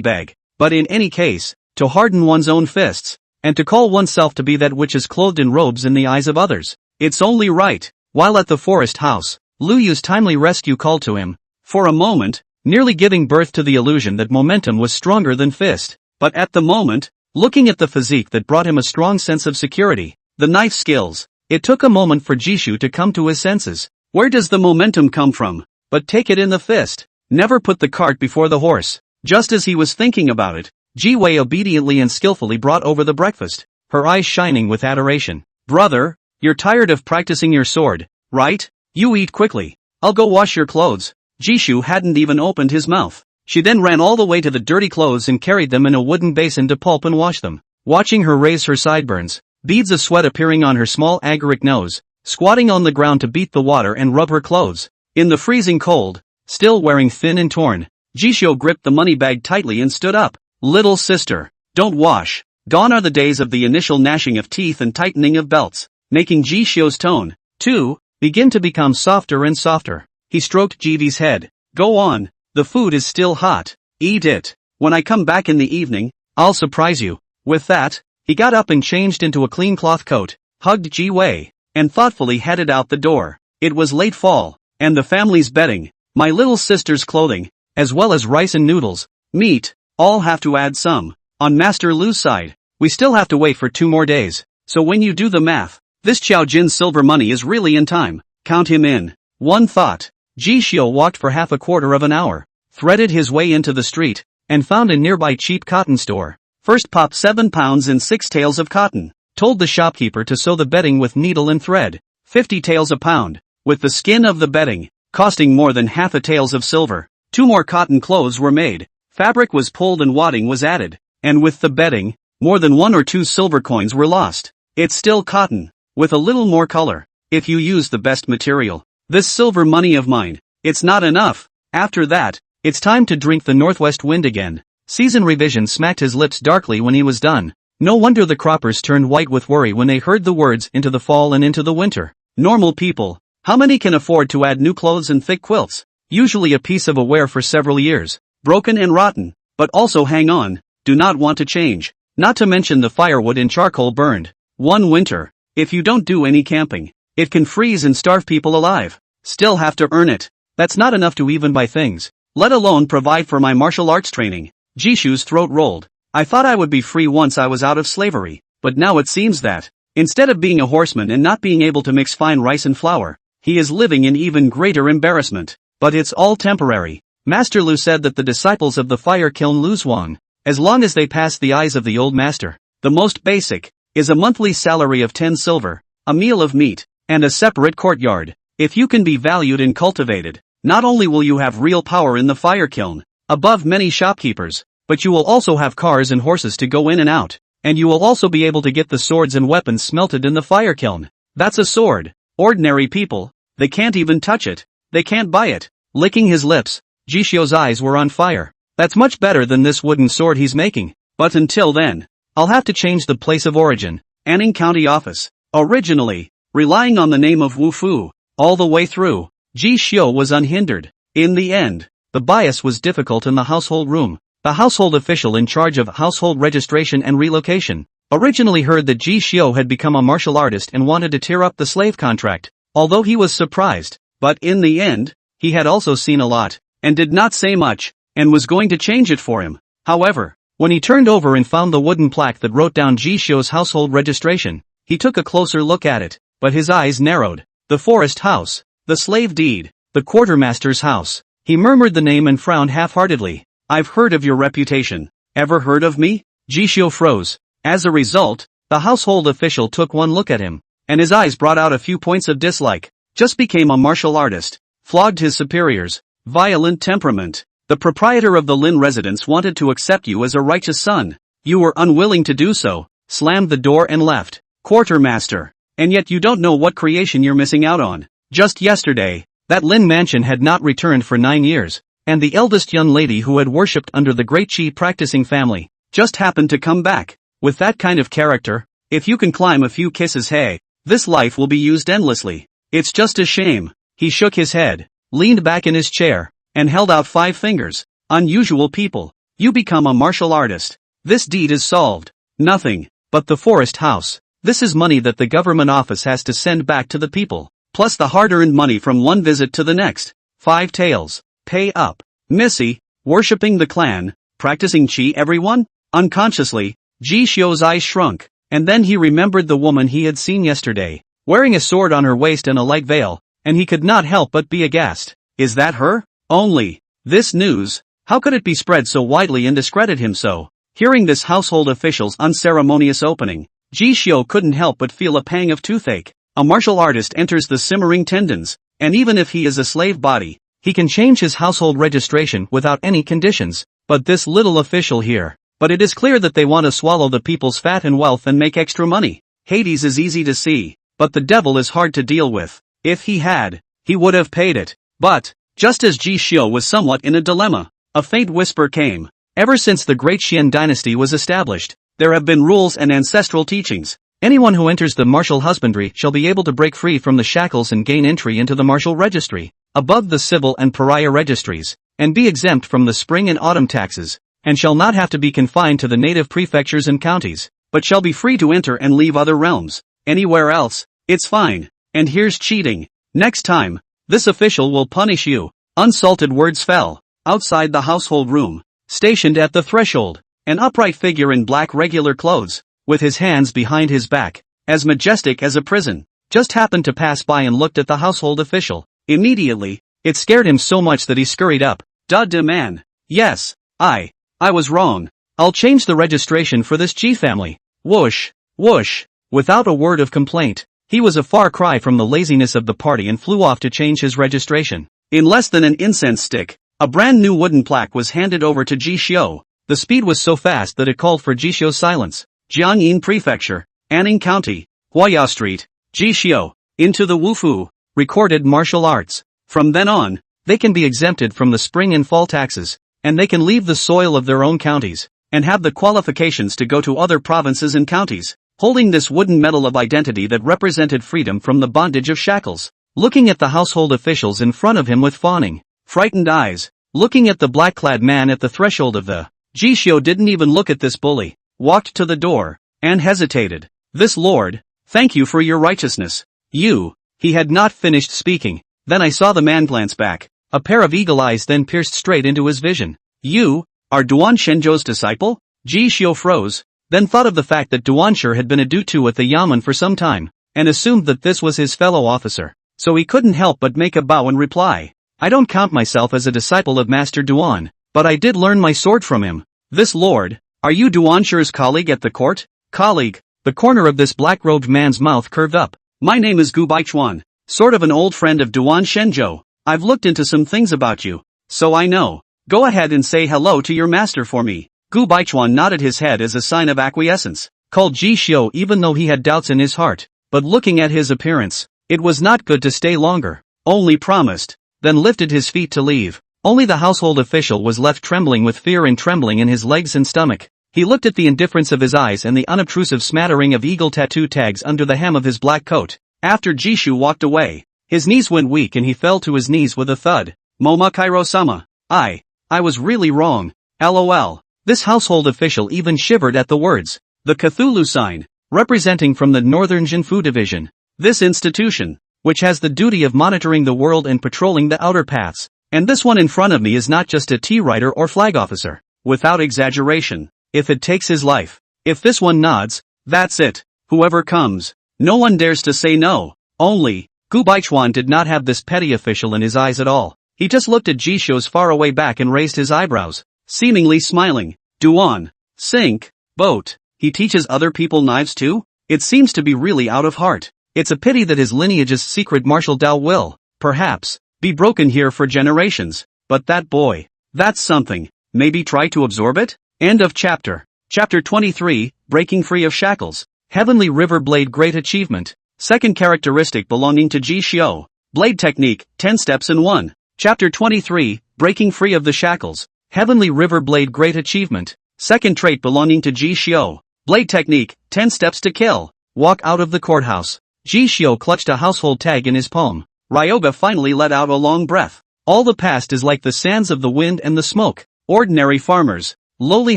bag, but in any case, to harden one's own fists, and to call oneself to be that which is clothed in robes in the eyes of others, it's only right. While at the forest house, Lu Yu's timely rescue called to him, for a moment, nearly giving birth to the illusion that momentum was stronger than fist. But at the moment, looking at the physique that brought him a strong sense of security, the knife skills, it took a moment for Jishu to come to his senses. Where does the momentum come from? But take it in the fist. Never put the cart before the horse. Just as he was thinking about it, Ji Wei obediently and skillfully brought over the breakfast, her eyes shining with adoration. Brother, you're tired of practicing your sword, right? You eat quickly. I'll go wash your clothes. Jishu hadn't even opened his mouth. She then ran all the way to the dirty clothes and carried them in a wooden basin to pulp and wash them. Watching her raise her sideburns, beads of sweat appearing on her small agaric nose, squatting on the ground to beat the water and rub her clothes. In the freezing cold, still wearing thin and torn, Jisho gripped the money bag tightly and stood up. Little sister, don't wash. Gone are the days of the initial gnashing of teeth and tightening of belts, making Jisho's tone, too, begin to become softer and softer. He stroked Jivi's head. Go on, the food is still hot. Eat it. When I come back in the evening, I'll surprise you. With that, he got up and changed into a clean cloth coat, hugged Ji Wei, and thoughtfully headed out the door. It was late fall, and the family's bedding, my little sister's clothing, as well as rice and noodles, meat, all have to add some. On Master Lu's side, we still have to wait for 2 more days. So when you do the math, this Qiao Jin's silver money is really in time. Count him in. One thought. Ji Xiu walked for half a quarter of an hour, threaded his way into the street, and found a nearby cheap cotton store. First popped 7 pounds and 6 taels of cotton. Told the shopkeeper to sew the bedding with needle and thread. 50 taels a pound, with the skin of the bedding, costing more than half a taels of silver. 2 more cotton clothes were made. Fabric was pulled and wadding was added. And with the bedding, more than 1 or 2 silver coins were lost. It's still cotton, with a little more color, if you use the best material. This silver money of mine, it's not enough. After that, it's time to drink the northwest wind again. Season Revision smacked his lips darkly when he was done. No wonder the croppers turned white with worry when they heard the words into the fall and into the winter. Normal people, how many can afford to add new clothes and thick quilts? Usually a piece of a wear for several years, broken and rotten, but also hang on. Do not want to change, not to mention the firewood and charcoal burned. One winter, if you don't do any camping, it can freeze and starve people alive. Still have to earn it. That's not enough to even buy things, let alone provide for my martial arts training. Jishu's throat rolled. I thought I would be free once I was out of slavery, but now it seems that, instead of being a horseman and not being able to mix fine rice and flour, he is living in even greater embarrassment. But it's all temporary. Master Lu said that the disciples of the fire kiln lose one, as long as they pass the eyes of the old master. The most basic is a monthly salary of 10 silver, a meal of meat, and a separate courtyard. If you can be valued and cultivated, not only will you have real power in the fire kiln, above many shopkeepers, but you will also have cars and horses to go in and out, and you will also be able to get the swords and weapons smelted in the fire kiln. That's a sword. Ordinary people, they can't even touch it, they can't buy it. Licking his lips, Jishio's eyes were on fire. That's much better than this wooden sword he's making. But until then, I'll have to change the place of origin. Anning County Office. Originally, relying on the name of Wu Fu, all the way through, Ji Xiu was unhindered. In the end, the bias was difficult in the household room. The household official in charge of household registration and relocation originally heard that Ji Xiu had become a martial artist and wanted to tear up the slave contract, although he was surprised. But in the end, he had also seen a lot, and did not say much, and was going to change it for him. However, when he turned over and found the wooden plaque that wrote down Ji Xiu's household registration, he took a closer look at it, but his eyes narrowed. The forest house, the slave deed, the quartermaster's house. He murmured the name and frowned half-heartedly. I've heard of your reputation. Ever heard of me? Ji Xiu froze. As a result, the household official took one look at him, and his eyes brought out a few points of dislike. Just became a martial artist, flogged his superiors, violent temperament. The proprietor of the Lin residence wanted to accept you as a righteous son. You were unwilling to do so, slammed the door and left. Quartermaster. And yet you don't know what creation you're missing out on. Just yesterday, that Lin mansion had not returned for 9 years, and the eldest young lady who had worshipped under the great Qi practicing family, just happened to come back. With that kind of character, if you can climb a few kisses, hey, this life will be used endlessly. It's just a shame. He shook his head, leaned back in his chair, and held out 5 fingers. Unusual people. You become a martial artist. This deed is solved. Nothing but the forest house. This is money that the government office has to send back to the people, plus the hard-earned money from one visit to the next. 5 taels. Pay up. Missy, worshipping the clan, practicing Qi everyone? Unconsciously, Ji Xiu's eyes shrunk, and then he remembered the woman he had seen yesterday, wearing a sword on her waist and a light veil, and he could not help but be aghast. Is that her? Only. This news, how could it be spread so widely and discredit him so? Hearing this household official's unceremonious opening, Ji Xiu couldn't help but feel a pang of toothache. A martial artist enters the simmering tendons, and even if he is a slave body, he can change his household registration without any conditions. But this little official here. But it is clear that they want to swallow the people's fat and wealth and make extra money. Hades is easy to see, but the devil is hard to deal with. If he had, he would have paid it. But, just as Ji Xiu was somewhat in a dilemma, a faint whisper came. Ever since the Great Xian dynasty was established, there have been rules and ancestral teachings. Anyone who enters the martial husbandry shall be able to break free from the shackles and gain entry into the martial registry, above the civil and pariah registries, and be exempt from the spring and autumn taxes, and shall not have to be confined to the native prefectures and counties, but shall be free to enter and leave other realms. Anywhere else, it's fine. And here's cheating. Next time, this official will punish you. Unsalted words fell. Outside the household room, stationed at the threshold, an upright figure in black regular clothes, with his hands behind his back, as majestic as a prison, just happened to pass by and looked at the household official. Immediately, it scared him so much that he scurried up. Duh man. Yes, I was wrong. I'll change the registration for this G family. Whoosh, whoosh. Without a word of complaint, he was a far cry from the laziness of the party and flew off to change his registration. In less than an incense stick, a brand new wooden plaque was handed over to Ji Xiu. The speed was so fast that it called for Ji Xiu's silence. Jiangyin Prefecture, Anning County, Huaya Street, Ji Xiu, into the Wufu, recorded martial arts. From then on, they can be exempted from the spring and fall taxes, and they can leave the soil of their own counties, and have the qualifications to go to other provinces and counties, holding this wooden medal of identity that represented freedom from the bondage of shackles. Looking at the household officials in front of him with fawning, frightened eyes, looking at the black-clad man at the threshold of the Ji Xiu didn't even look at this bully, walked to the door, and hesitated. This lord, thank you for your righteousness. You, he had not finished speaking, then I saw the man glance back. A pair of eagle eyes then pierced straight into his vision. You, are Duan Shenzhou's disciple? Ji Xiu froze, then thought of the fact that Duanshi had been a dutu at the yamen for some time, and assumed that this was his fellow officer. So he couldn't help but make a bow and reply. I don't count myself as a disciple of Master Duan, but I did learn my sword from him. This lord, are you Duanshi's colleague at the court? Colleague, the corner of this black-robed man's mouth curved up. My name is Gu Baichuan, sort of an old friend of Duan Shenzhou. I've looked into some things about you, so I know. Go ahead and say hello to your master for me. Gu Baichuan nodded his head as a sign of acquiescence, called Ji Xiu even though he had doubts in his heart, but looking at his appearance, it was not good to stay longer. Only promised, then lifted his feet to leave. Only the household official was left trembling with fear and trembling in his legs and stomach. He looked at the indifference of his eyes and the unobtrusive smattering of eagle tattoo tags under the hem of his black coat. After Ji Xiu walked away, his knees went weak and he fell to his knees with a thud. Moma Kairo-sama. I was really wrong. LOL. This household official even shivered at the words. The Cthulhu sign, representing from the Northern Jinfu Division. This institution, which has the duty of monitoring the world and patrolling the outer paths. And this one in front of me is not just a tea-writer or flag officer. Without exaggeration, if it takes his life, if this one nods, that's it. Whoever comes, no one dares to say no. Only, Gu Baichuan did not have this petty official in his eyes at all. He just looked at Ji Xiu's faraway back and raised his eyebrows, seemingly smiling. Duan, sink, boat, he teaches other people knives too? It seems to be really out of heart. It's a pity that his lineage's secret martial Dao will, perhaps, be broken here for generations. But that boy, that's something. Maybe try to absorb it? End of chapter. Chapter 23, Breaking Free of Shackles. Heavenly River Blade Great Achievement. Second characteristic belonging to Ji Xiu. Blade Technique, 10 Steps in 1. Chapter 23, Breaking Free of the Shackles. Heavenly River Blade Great Achievement. Second trait belonging to Ji Xiu. Blade Technique, 10 Steps to Kill. Walk out of the courthouse. Ji Xiu clutched a household tag in his palm. Ryoga finally let out a long breath. All the past is like the sands of the wind and the smoke. Ordinary farmers, lowly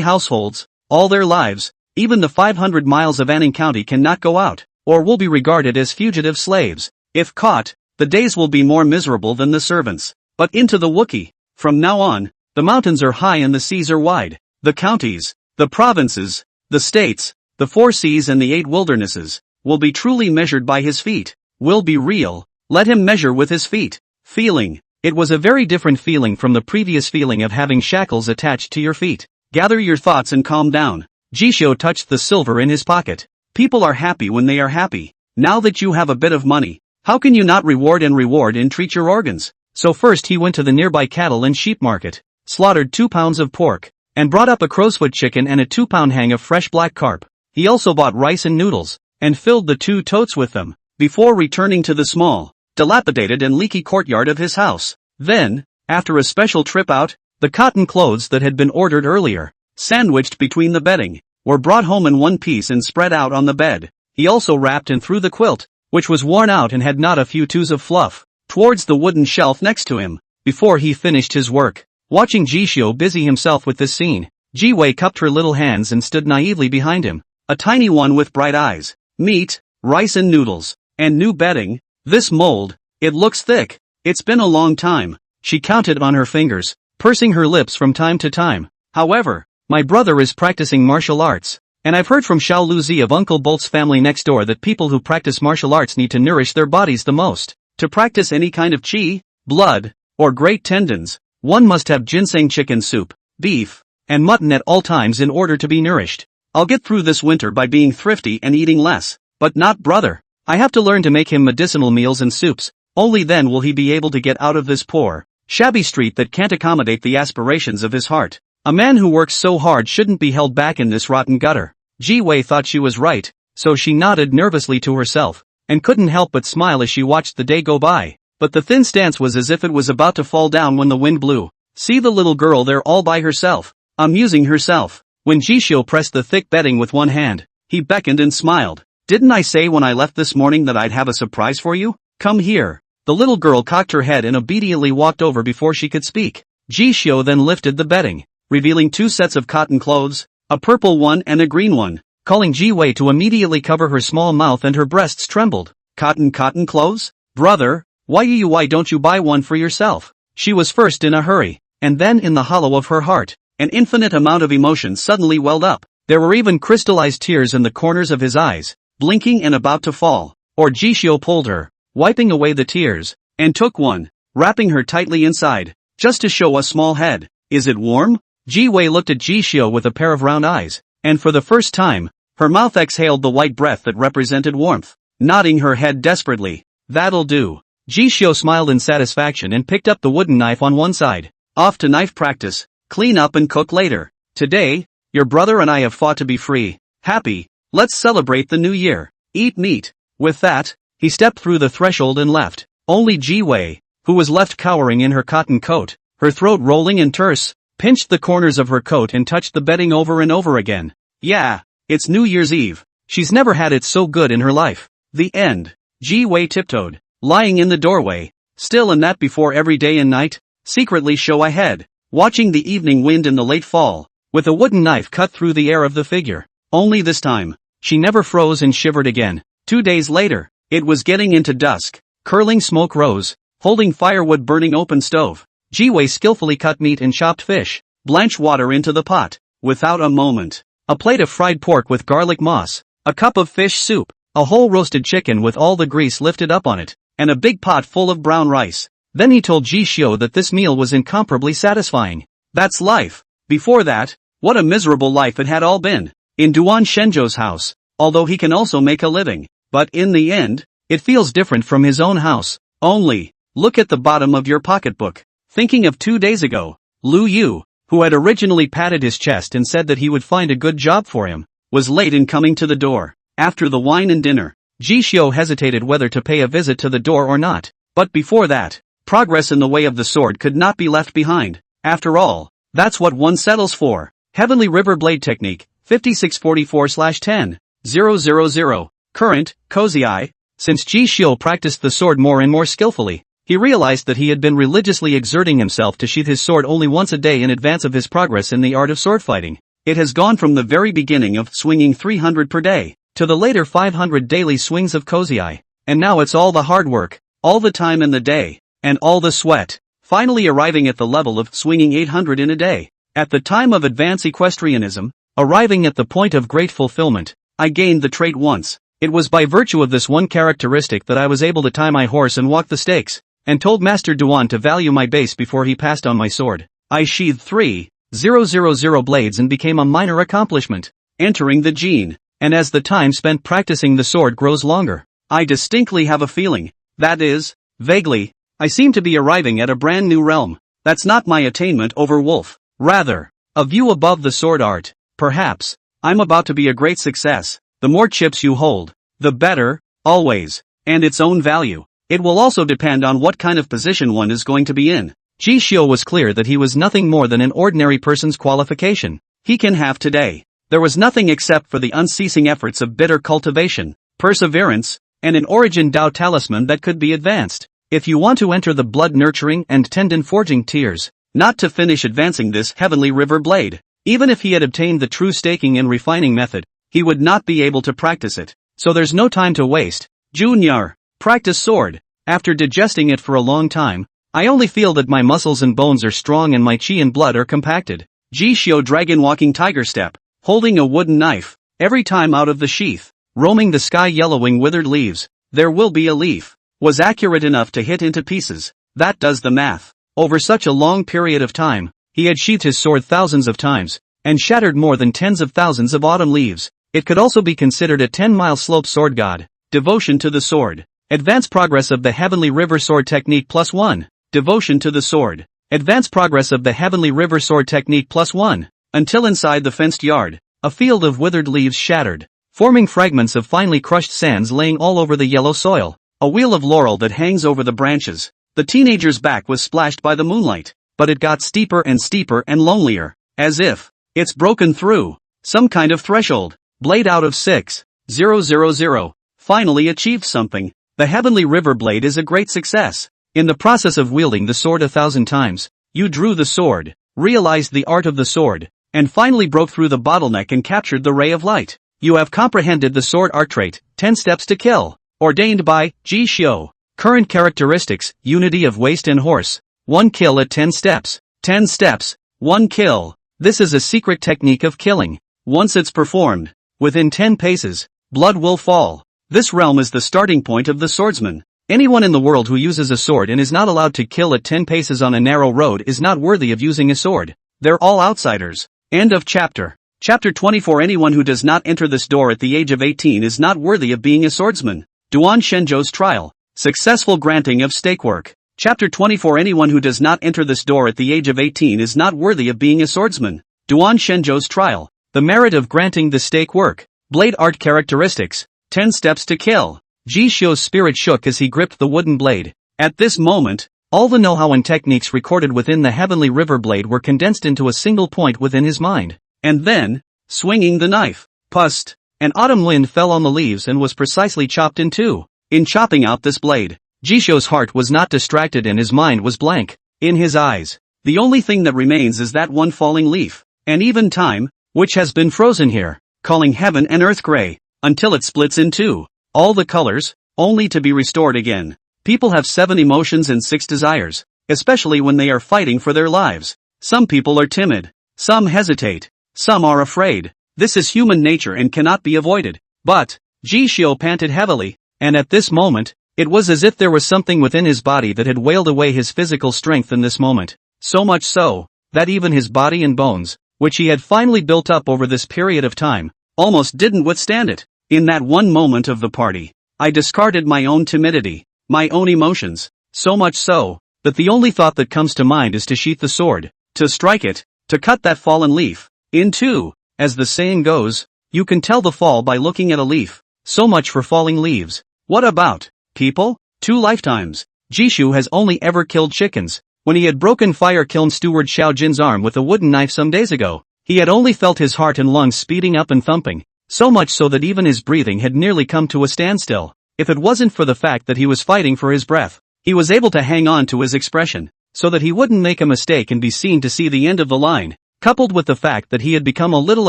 households, all their lives, even the 500 miles of Anning County cannot go out, or will be regarded as fugitive slaves. If caught, the days will be more miserable than the servants. But into the Wookiee. From now on, the mountains are high and the seas are wide. The counties, the provinces, the states, the 4 seas and the 8 wildernesses, will be truly measured by his feet. Will be real. Let him measure with his feet. Feeling. It was a very different feeling from the previous feeling of having shackles attached to your feet. Gather your thoughts and calm down. Ji Xiu touched the silver in his pocket. People are happy when they are happy. Now that you have a bit of money, How can you not reward and treat your organs? So first he went to the nearby cattle and sheep market, slaughtered 2 pounds of pork, and brought up a crowsfoot chicken and a 2-pound hang of fresh black carp. He also bought rice and noodles, and filled the 2 totes with them, before returning to the small, dilapidated and leaky courtyard of his house. Then, after a special trip out, the cotton clothes that had been ordered earlier, sandwiched between the bedding, were brought home in one piece and spread out on the bed. He also wrapped and threw the quilt, which was worn out and had not a few twos of fluff, towards the wooden shelf next to him, before he finished his work. Watching Jishio busy himself with this scene, Ji-wei cupped her little hands and stood naively behind him, a tiny one with bright eyes. Meat, rice and noodles, and new bedding. This mold, it looks thick. It's been a long time. She counted on her fingers, pursing her lips from time to time. However, my brother is practicing martial arts, and I've heard from Xiao Luzi of Uncle Bolt's family next door that people who practice martial arts need to nourish their bodies the most. To practice any kind of qi, blood, or great tendons, one must have ginseng chicken soup, beef, and mutton at all times in order to be nourished. I'll get through this winter by being thrifty and eating less, but not brother. I have to learn to make him medicinal meals and soups. Only then will he be able to get out of this poor, shabby street that can't accommodate the aspirations of his heart. A man who works so hard shouldn't be held back in this rotten gutter. Ji-wei thought she was right, so she nodded nervously to herself, and couldn't help but smile as she watched the day go by. But the thin stance was as if it was about to fall down when the wind blew. See the little girl there all by herself, amusing herself. When Jishio pressed the thick bedding with one hand, he beckoned and smiled. Didn't I say when I left this morning that I'd have a surprise for you? Come here. The little girl cocked her head and obediently walked over before she could speak. Jishio then lifted the bedding, revealing 2 sets of cotton clothes, a purple one and a green one, calling Ji-wei to immediately cover her small mouth and her breasts trembled. Cotton clothes? Brother, why don't you buy one for yourself? She was first in a hurry, and then in the hollow of her heart, an infinite amount of emotion suddenly welled up. There were even crystallized tears in the corners of his eyes, blinking and about to fall. Or Jishio pulled her, wiping away the tears, and took one, wrapping her tightly inside, just to show a small head. Is it warm? Ji-wei looked at Jishio with a pair of round eyes, and for the first time, her mouth exhaled the white breath that represented warmth, nodding her head desperately. That'll do. Jishio smiled in satisfaction and picked up the wooden knife on one side. Off to knife practice, clean up and cook later. Today, your brother and I have fought to be free. Happy, let's celebrate the new year. Eat meat. With that, he stepped through the threshold and left. Only Ji-wei, who was left cowering in her cotton coat, her throat rolling and terse, pinched the corners of her coat and touched the bedding over and over again. Yeah, it's New Year's Eve. She's never had it so good in her life. The end. Ji-wei tiptoed, lying in the doorway, still and that before every day and night, secretly show ahead, watching the evening wind in the late fall, with a wooden knife cut through the air of the figure. Only this time, she never froze and shivered again. 2 days later, it was getting into dusk, curling smoke rose, holding firewood burning open stove. Ji-wei skillfully cut meat and chopped fish, blanched water into the pot, without a moment. A plate of fried pork with garlic moss, a cup of fish soup, a whole roasted chicken with all the grease lifted up on it, and a big pot full of brown rice. Then he told Jishio that this meal was incomparably satisfying. That's life. Before that, what a miserable life it had all been. In Duan Shenzhou's house, although he can also make a living. But in the end, it feels different from his own house. Only, look at the bottom of your pocketbook. Thinking of 2 days ago, Lu Yu, who had originally patted his chest and said that he would find a good job for him, was late in coming to the door. After the wine and dinner, Jishio hesitated whether to pay a visit to the door or not. But before that, progress in the way of the sword could not be left behind. After all, that's what one settles for. Heavenly River Blade Technique, 5644/10.000. Current, Cozy Eye. Since Jishio practiced the sword more and more skillfully, he realized that he had been religiously exerting himself to sheath his sword only once a day in advance of his progress in the art of sword fighting. It has gone from the very beginning of swinging 300 per day, to the later 500 daily swings of Cozy Eye. And now it's all the hard work, all the time in the day, and all the sweat, finally arriving at the level of swinging 800 in a day. At the time of advanced equestrianism, arriving at the point of great fulfillment, I gained the trait once. It was by virtue of this one characteristic that I was able to tie my horse and walk the stakes, and told Master Duan to value my base before he passed on my sword. I sheathed 3,000 blades and became a minor accomplishment, entering the gene, and as the time spent practicing the sword grows longer, I distinctly have a feeling That is, vaguely, I seem to be arriving at a brand new realm. That's not my attainment over Wolf. Rather, a view above the sword art. Perhaps, I'm about to be a great success. The more chips you hold, the better, always, and its own value. It will also depend on what kind of position one is going to be in. Ji Xiu was clear that he was nothing more than an ordinary person's qualification. He can have today. There was nothing except for the unceasing efforts of bitter cultivation, perseverance, and an origin Dao talisman that could be advanced. If you want to enter the blood-nurturing and tendon-forging tiers, not to finish advancing this heavenly river blade, even if he had obtained the true staking and refining method, he would not be able to practice it. So there's no time to waste. Junior, practice sword. After digesting it for a long time, I only feel that my muscles and bones are strong and my chi and blood are compacted. Ji Xiu dragon walking tiger step, holding a wooden knife, every time out of the sheath, roaming the sky yellowing withered leaves, there will be a leaf, was accurate enough to hit into pieces. That does the math. Over such a long period of time, he had sheathed his sword thousands of times, and shattered more than tens of thousands of autumn leaves. It could also be considered a 10-mile slope sword god. Devotion to the sword. Advanced progress of the Heavenly River Sword Technique +1. Devotion to the sword. Advanced progress of the Heavenly River Sword Technique +1. Until inside the fenced yard, a field of withered leaves shattered, forming fragments of finely crushed sands laying all over the yellow soil. A wheel of laurel that hangs over the branches. The teenager's back was splashed by the moonlight, but it got steeper and lonelier, as if it's broken through some kind of threshold. Blade out of 6,000. Finally achieved something. The Heavenly River Blade is a great success. In the process of wielding the sword 1,000 times, you drew the sword, realized the art of the sword, and finally broke through the bottleneck and captured the ray of light. You have comprehended the sword art trait, 10 steps to kill, ordained by Ji Xiu. Current characteristics, unity of waist and horse. 1 kill at 10 steps. 10 steps, 1 kill. This is a secret technique of killing. Once it's performed, within 10 paces, blood will fall. This realm is the starting point of the swordsman. Anyone in the world who uses a sword and is not allowed to kill at 10 paces on a narrow road is not worthy of using a sword. They're all outsiders. End of chapter. Chapter 24. Anyone who does not enter this door at the age of 18 is not worthy of being a swordsman. Duan Shenzhou's trial. Successful granting of stake work. Chapter 24. Anyone who does not enter this door at the age of 18 is not worthy of being a swordsman. Duan Shenzhou's trial. The merit of granting the stake work. Blade art characteristics. 10 steps to kill. Ji Xiu's spirit shook as he gripped the wooden blade. At this moment, all the know-how and techniques recorded within the Heavenly River Blade were condensed into a single point within his mind. And then, swinging the knife, pust, an autumn wind fell on the leaves and was precisely chopped in two. In chopping out this blade, Ji Xiu's heart was not distracted and his mind was blank. In his eyes, the only thing that remains is that one falling leaf, and even time, which has been frozen here, calling heaven and earth gray, until it splits in two. All the colors, only to be restored again. People have 7 emotions and 6 desires, especially when they are fighting for their lives. Some people are timid, some hesitate, some are afraid. This is human nature and cannot be avoided. But, Ji Xiu panted heavily, and at this moment, it was as if there was something within his body that had wailed away his physical strength in this moment. So much so, that even his body and bones, which he had finally built up over this period of time, almost didn't withstand it. In that one moment of the party, I discarded my own timidity, my own emotions, so much so, that the only thought that comes to mind is to sheath the sword, to strike it, to cut that fallen leaf in two. As the saying goes, you can tell the fall by looking at a leaf. So much for falling leaves. What about people? 2 lifetimes. Ji Xiu has only ever killed chickens. When he had broken fire kiln steward Xiao Jin's arm with a wooden knife some days ago, he had only felt his heart and lungs speeding up and thumping. So much so that even his breathing had nearly come to a standstill. If it wasn't for the fact that he was fighting for his breath, he was able to hang on to his expression, so that he wouldn't make a mistake and be seen to see the end of the line, coupled with the fact that he had become a little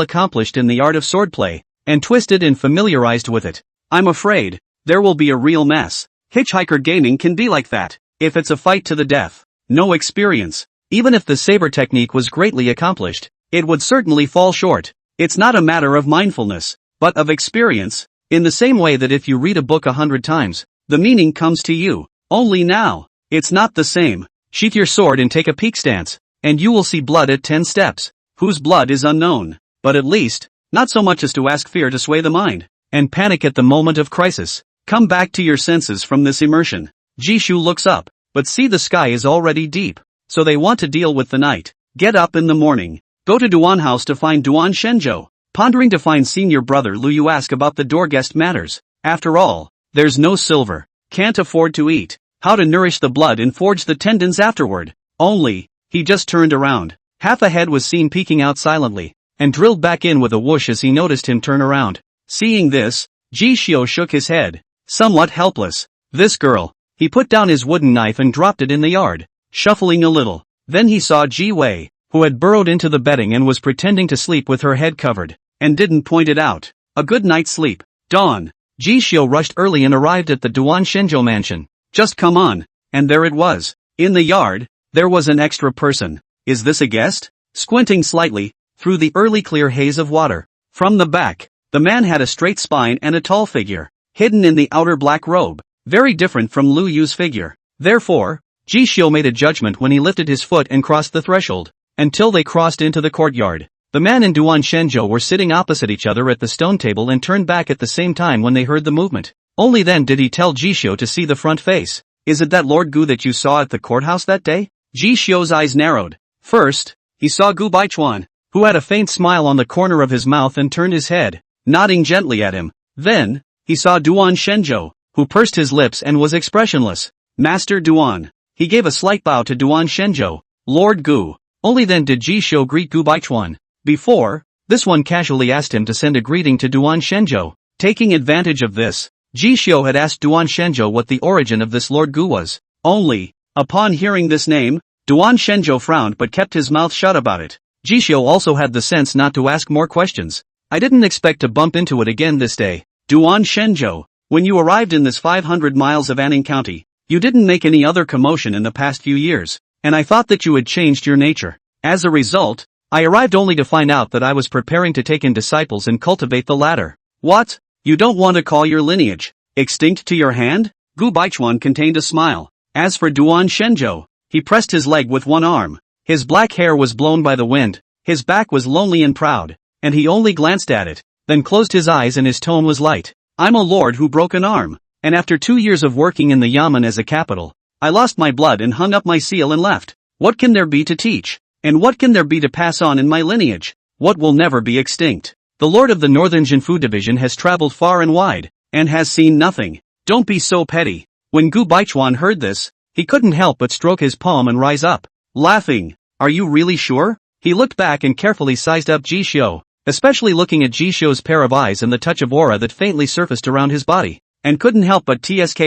accomplished in the art of swordplay, and twisted and familiarized with it. I'm afraid, there will be a real mess. Hitchhiker gaming can be like that. If it's a fight to the death, no experience. Even if the saber technique was greatly accomplished, it would certainly fall short. It's not a matter of mindfulness, but of experience. In the same way that if you read a book 100 times, the meaning comes to you. Only now, it's not the same. Sheath your sword and take a peek stance, and you will see blood at 10 steps. Whose blood is unknown, but at least, not so much as to ask fear to sway the mind, and panic at the moment of crisis. Come back to your senses from this immersion. Jishu looks up, but see the sky is already deep. So they want to deal with the night. Get up in the morning. Go to Duan house to find Duan Shenzhou. Pondering to find senior brother Lu Yu ask about the door guest matters. After all, there's no silver. Can't afford to eat. How to nourish the blood and forge the tendons afterward. Only, he just turned around. Half a head was seen peeking out silently, and drilled back in with a whoosh as he noticed him turn around. Seeing this, Ji Xiu shook his head, somewhat helpless. This girl. He put down his wooden knife and dropped it in the yard, shuffling a little. Then he saw Ji Wei, who had burrowed into the bedding and was pretending to sleep with her head covered, and didn't point it out. A good night's sleep. Dawn. Ji Xiu rushed early and arrived at the Duan Shenzhou mansion. Just come on. And there it was. In the yard, there was an extra person. Is this a guest? Squinting slightly, through the early clear haze of water. From the back, the man had a straight spine and a tall figure, hidden in the outer black robe. Very different from Lu Yu's figure. Therefore, Ji Xiu made a judgment when he lifted his foot and crossed the threshold. Until they crossed into the courtyard, the man and Duan Shenzhou were sitting opposite each other at the stone table and turned back at the same time when they heard the movement. Only then did he tell Ji Xiu to see the front face. Is it that Lord Gu that you saw at the courthouse that day? Ji Xiu's eyes narrowed. First, he saw Gu Baichuan, who had a faint smile on the corner of his mouth and turned his head, nodding gently at him. Then, he saw Duan Shenzhou, who pursed his lips and was expressionless. Master Duan. He gave a slight bow to Duan Shenzhou. Lord Gu. Only then did Ji Xiu greet Gu Baichuan. Before, this one casually asked him to send a greeting to Duan Shenzhou. Taking advantage of this, Ji Xiu had asked Duan Shenzhou what the origin of this Lord Gu was. Only, upon hearing this name, Duan Shenzhou frowned but kept his mouth shut about it. Ji Xiu also had the sense not to ask more questions. I didn't expect to bump into it again this day. Duan Shenzhou, when you arrived in this 500 miles of Anning County, you didn't make any other commotion in the past few years, and I thought that you had changed your nature. As a result, I arrived only to find out that I was preparing to take in disciples and cultivate the latter. What? You don't want to call your lineage extinct to your hand? Gu Baichuan contained a smile. As for Duan Shenzhou, he pressed his leg with one arm. His black hair was blown by the wind, his back was lonely and proud, and he only glanced at it, then closed his eyes and his tone was light. I'm a lord who broke an arm, and after 2 years of working in the Yamen as a capital, I lost my blood and hung up my seal and left. What can there be to teach? And what can there be to pass on in my lineage? What will never be extinct? The lord of the Northern Jinfu division has traveled far and wide, and has seen nothing. Don't be so petty. When Gu Baichuan heard this, he couldn't help but stroke his palm and rise up, laughing. Are you really sure? He looked back and carefully sized up Ji Xiu, especially looking at Ji Xiu's pair of eyes and the touch of aura that faintly surfaced around his body, and couldn't help but tsk.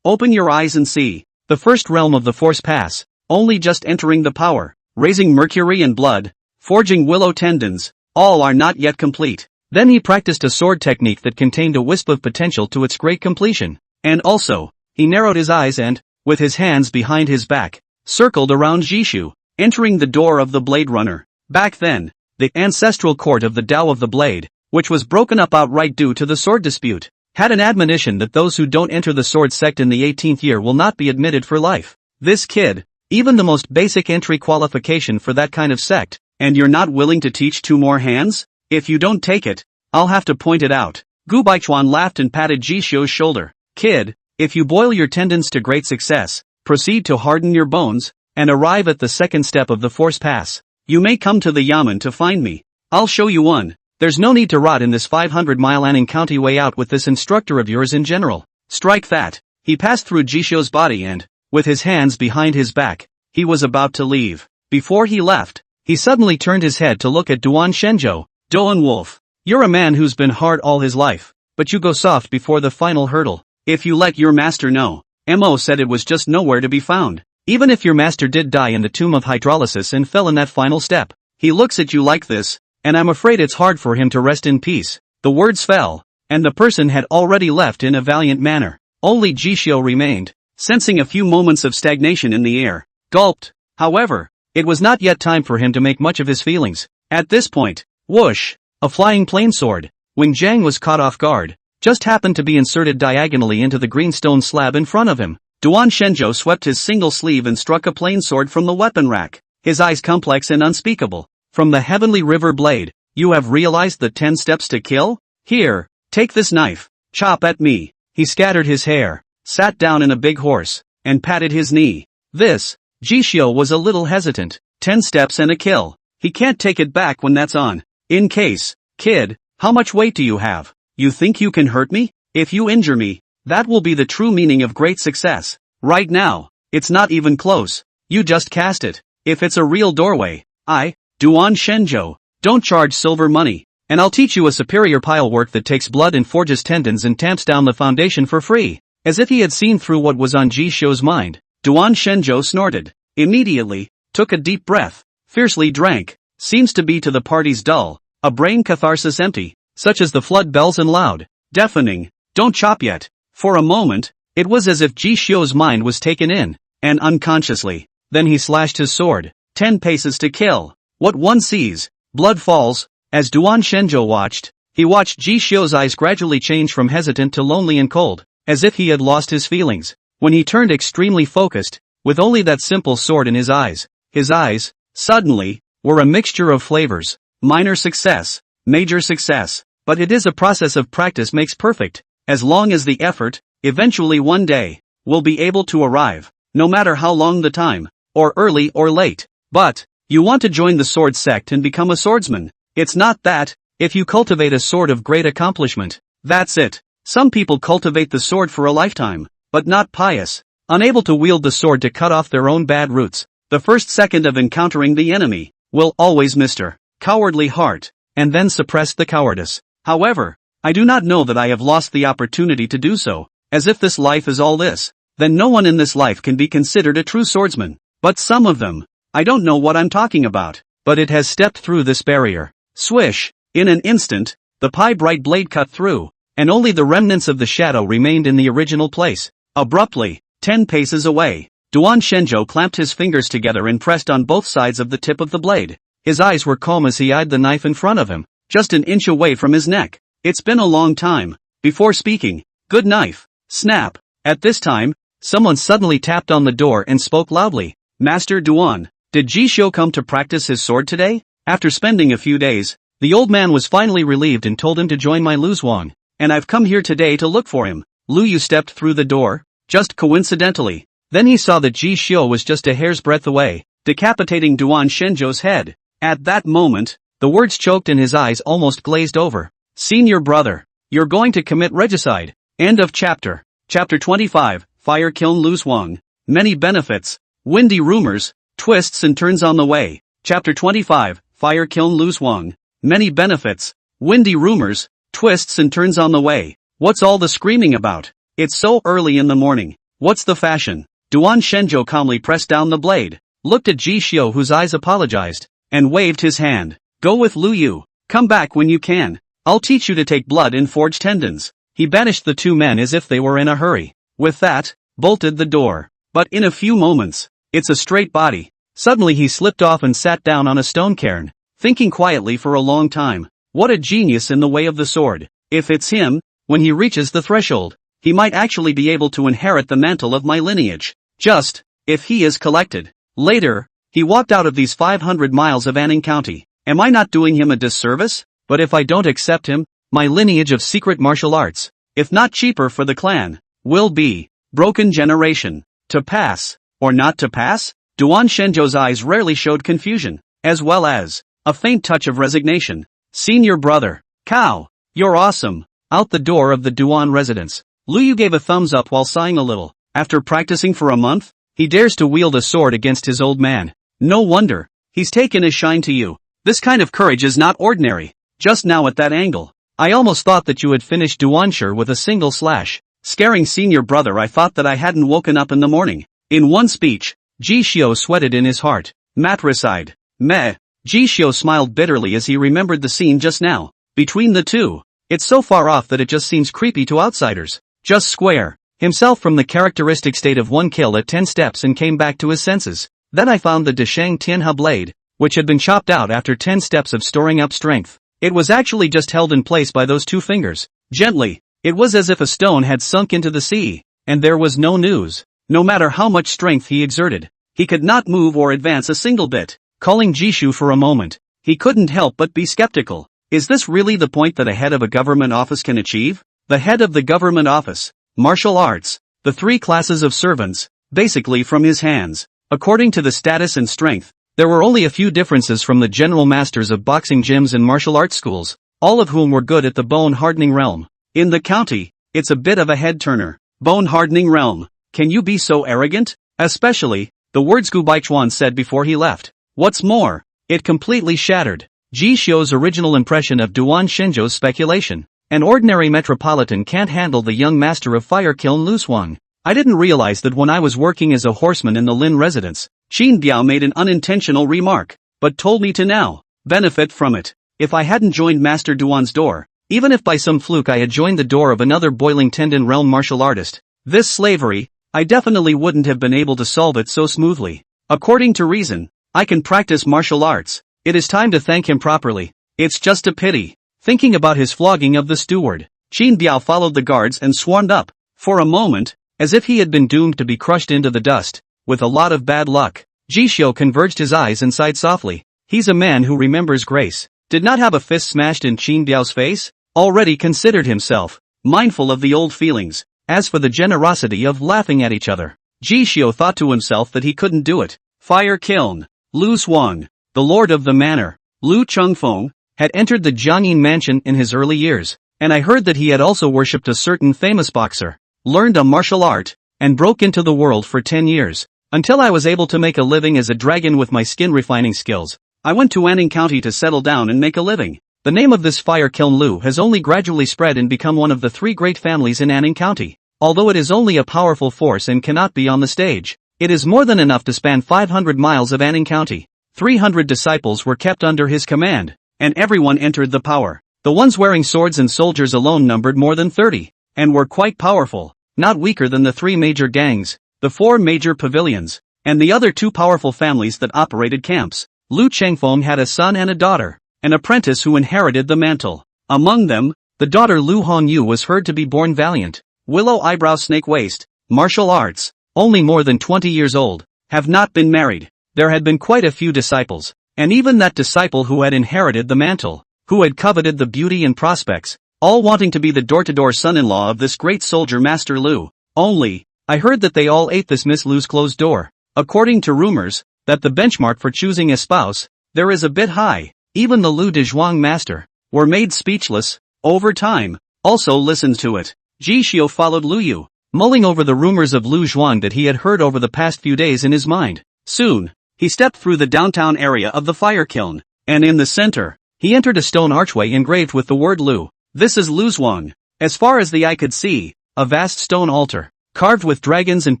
Open your eyes and see. The first realm of the force pass, only just entering the power, raising mercury and blood, forging willow tendons, all are not yet complete. Then he practiced a sword technique that contained a wisp of potential to its great completion, and also, he narrowed his eyes and, with his hands behind his back, circled around Jishu, entering the door of the Blade Runner. Back then, the ancestral court of the Tao of the Blade, which was broken up outright due to the sword dispute, had an admonition that those who don't enter the sword sect in the 18th year will not be admitted for life. This kid, even the most basic entry qualification for that kind of sect, and you're not willing to teach 2 more hands? If you don't take it, I'll have to point it out. Gu Baichuan laughed and patted Jishu's shoulder. Kid, if you boil your tendons to great success, proceed to harden your bones, and arrive at the second step of the force pass, you may come to the Yamen to find me. I'll show you one. There's no need to rot in this 500-mile Anning County way out with this instructor of yours in general. Strike that. He passed through Jishu's body and, with his hands behind his back, he was about to leave. Before he left, he suddenly turned his head to look at Duan Shenzhou. Doan Wolf, you're a man who's been hard all his life, but you go soft before the final hurdle. If you let your master know, Mo said it was just nowhere to be found. Even if your master did die in the tomb of hydrolysis and fell in that final step, he looks at you like this, and I'm afraid it's hard for him to rest in peace. The words fell, and the person had already left in a valiant manner. Only Jishu remained, sensing a few moments of stagnation in the air. Gulped. However, it was not yet time for him to make much of his feelings. At this point, whoosh! A flying plain sword, Wing Zhang was caught off guard, just happened to be inserted diagonally into the green stone slab in front of him. Duan Shenzhou swept his single sleeve and struck a plain sword from the weapon rack, his eyes complex and unspeakable. From the heavenly river blade, you have realized the 10 steps to kill? Here, take this knife, chop at me. He scattered his hair, sat down in a big horse, and patted his knee. This, Jishio was a little hesitant. 10 steps and a kill. He can't take it back when that's on. In case, kid, how much weight do you have? You think you can hurt me? If you injure me, that will be the true meaning of great success. Right now, it's not even close. You just cast it. If it's a real doorway, Duan Shenzhou, don't charge silver money, and I'll teach you a superior pile work that takes blood and forges tendons and tamps down the foundation for free. As if he had seen through what was on Jishio's mind, Duan Shenzhou snorted. Immediately, took a deep breath, fiercely drank. Seems to be to the party's dull, a brain catharsis empty, such as the flood bells and loud, deafening. Don't chop yet. For a moment, it was as if Jishio's mind was taken in, and unconsciously, then he slashed his sword. 10 paces to kill. What one sees, blood falls. As Duan Shenzhou watched, he watched Jishio's eyes gradually change from hesitant to lonely and cold, as if he had lost his feelings. When he turned extremely focused, with only that simple sword in his eyes, suddenly, were a mixture of flavors. Minor success, major success, but it is a process of practice makes perfect. As long as the effort, eventually one day, will be able to arrive, no matter how long the time, or early or late. But, you want to join the sword sect and become a swordsman. It's not that, if you cultivate a sword of great accomplishment, that's it. Some people cultivate the sword for a lifetime, but not pious, unable to wield the sword to cut off their own bad roots. The first second of encountering the enemy, will always Mr. Cowardly heart, and then suppress the cowardice. However, I do not know that I have lost the opportunity to do so, as if this life is all this, then no one in this life can be considered a true swordsman. But some of them, I don't know what I'm talking about, but it has stepped through this barrier. Swish, in an instant, the pie-bright blade cut through, and only the remnants of the shadow remained in the original place. Abruptly, 10 paces away, Duan Shenzhou clamped his fingers together and pressed on both sides of the tip of the blade. His eyes were calm as he eyed the knife in front of him, just an inch away from his neck. It's been a long time. Before speaking, good knife. Snap. At this time, someone suddenly tapped on the door and spoke loudly. Master Duan, did Jishio come to practice his sword today? After spending a few days, the old man was finally relieved and told him to join my Luzhuang, and I've come here today to look for him. Lu Yu stepped through the door, just coincidentally. Then he saw that Jishio was just a hair's breadth away, decapitating Duan Shenzhou's head. At that moment, the words choked and his eyes almost glazed over. Senior brother, you're going to commit regicide. End of chapter. Chapter 25, Fire Kiln Luzhuang. Many benefits, windy rumors, twists and turns on the way. Chapter 25, Fire Kiln Luzhuang. Many benefits, windy rumors, twists and turns on the way. What's all the screaming about? It's so early in the morning. What's the fashion? Duan Shenzhou calmly pressed down the blade, looked at Jishio whose eyes apologized, and waved his hand. Go with Lu Yu. Come back when you can. I'll teach you to take blood and forge tendons. He banished the two men as if they were in a hurry. With that, bolted the door. But in a few moments, it's a straight body. Suddenly he slipped off and sat down on a stone cairn, thinking quietly for a long time. What a genius in the way of the sword. If it's him, when he reaches the threshold, he might actually be able to inherit the mantle of my lineage. Just, if he is collected. Later, he walked out of these 500 miles of Anning County. Am I not doing him a disservice? But if I don't accept him, my lineage of secret martial arts, if not cheaper for the clan, will be broken generation. To pass, or not to pass? Duan Shenzhou's eyes rarely showed confusion, as well as a faint touch of resignation. Senior brother, Cow, you're awesome. Out the door of the Duan residence, Lu Yu gave a thumbs up while sighing a little. After practicing for a month, he dares to wield a sword against his old man. No wonder, he's taken a shine to you. This kind of courage is not ordinary. Just now at that angle, I almost thought that you had finished Duanshire with a single slash. Scaring senior brother, I thought that I hadn't woken up in the morning. In one speech, Jishio sweated in his heart. Matricide. Meh. Jishio smiled bitterly as he remembered the scene just now. Between the two, it's so far off that it just seems creepy to outsiders. Just square himself from the characteristic state of one kill at 10 steps and came back to his senses. Then I found the Deshang Tianhe blade, which had been chopped out after 10 steps of storing up strength. It was actually just held in place by those two fingers. Gently, it was as if a stone had sunk into the sea, and there was no news. No matter how much strength he exerted, he could not move or advance a single bit. Calling Jishu for a moment, he couldn't help but be skeptical. Is this really the point that a head of a government office can achieve? The head of the government office, martial arts, the 3 classes of servants, basically from his hands. According to the status and strength, there were only a few differences from the general masters of boxing gyms and martial arts schools, all of whom were good at the bone-hardening realm. In the county, it's a bit of a head-turner. Bone-hardening realm. Can you be so arrogant? Especially, the words Gu Baichuan said before he left. What's more, it completely shattered Ji Xiu's original impression of Duan Shenzhou's speculation. An ordinary metropolitan can't handle the young master of fire kiln Lu Suang. I didn't realize that when I was working as a horseman in the Lin residence, Qin Biao made an unintentional remark, but told me to now benefit from it. If I hadn't joined Master Duan's door, even if by some fluke I had joined the door of another boiling tendon realm martial artist, this slavery, I definitely wouldn't have been able to solve it so smoothly. According to reason, I can practice martial arts. It is time to thank him properly. It's just a pity. Thinking about his flogging of the steward, Qin Biao followed the guards and swarmed up. For a moment, as if he had been doomed to be crushed into the dust, with a lot of bad luck, Ji Xiu converged his eyes and sighed softly. He's a man who remembers grace. Did not have a fist smashed in Qin Biao's face? Already considered himself mindful of the old feelings. As for the generosity of laughing at each other, Ji Xiu thought to himself that he couldn't do it. Fire kiln. Lu Suang, the lord of the manor, Lu Chengfeng, had entered the Jiangyin mansion in his early years, and I heard that he had also worshipped a certain famous boxer, learned a martial art, and broke into the world for 10 years. Until I was able to make a living as a dragon with my skin refining skills, I went to Anning County to settle down and make a living. The name of this fire kiln Lu has only gradually spread and become one of the 3 great families in Anning County. Although it is only a powerful force and cannot be on the stage, it is more than enough to span 500 miles of Anning County. 300 disciples were kept under his command, and everyone entered the power. The ones wearing swords and soldiers alone numbered more than 30, and were quite powerful, not weaker than the 3 major gangs, the 4 major pavilions, and the other 2 powerful families that operated camps. Lu Chengfeng had a son and a daughter, an apprentice who inherited the mantle. Among them, the daughter Lu Hongyu was heard to be born valiant, willow eyebrow snake waist, martial arts, only more than 20 years old, have not been married. There had been quite a few disciples, and even that disciple who had inherited the mantle, who had coveted the beauty and prospects, all wanting to be the door-to-door son-in-law of this great soldier Master Lu. Only, I heard that they all ate this Miss Lu's closed door. According to rumors, that the benchmark for choosing a spouse, there is a bit high. Even the Lu Dezhuang master, were made speechless. Over time, also listened to it. Ji Xiu followed Lu Yu, mulling over the rumors of Lu Zhuang that he had heard over the past few days in his mind. Soon, he stepped through the downtown area of the fire kiln, and in the center, he entered a stone archway engraved with the word Lu. This is Lu Zhuang. As far as the eye could see, a vast stone altar, carved with dragons and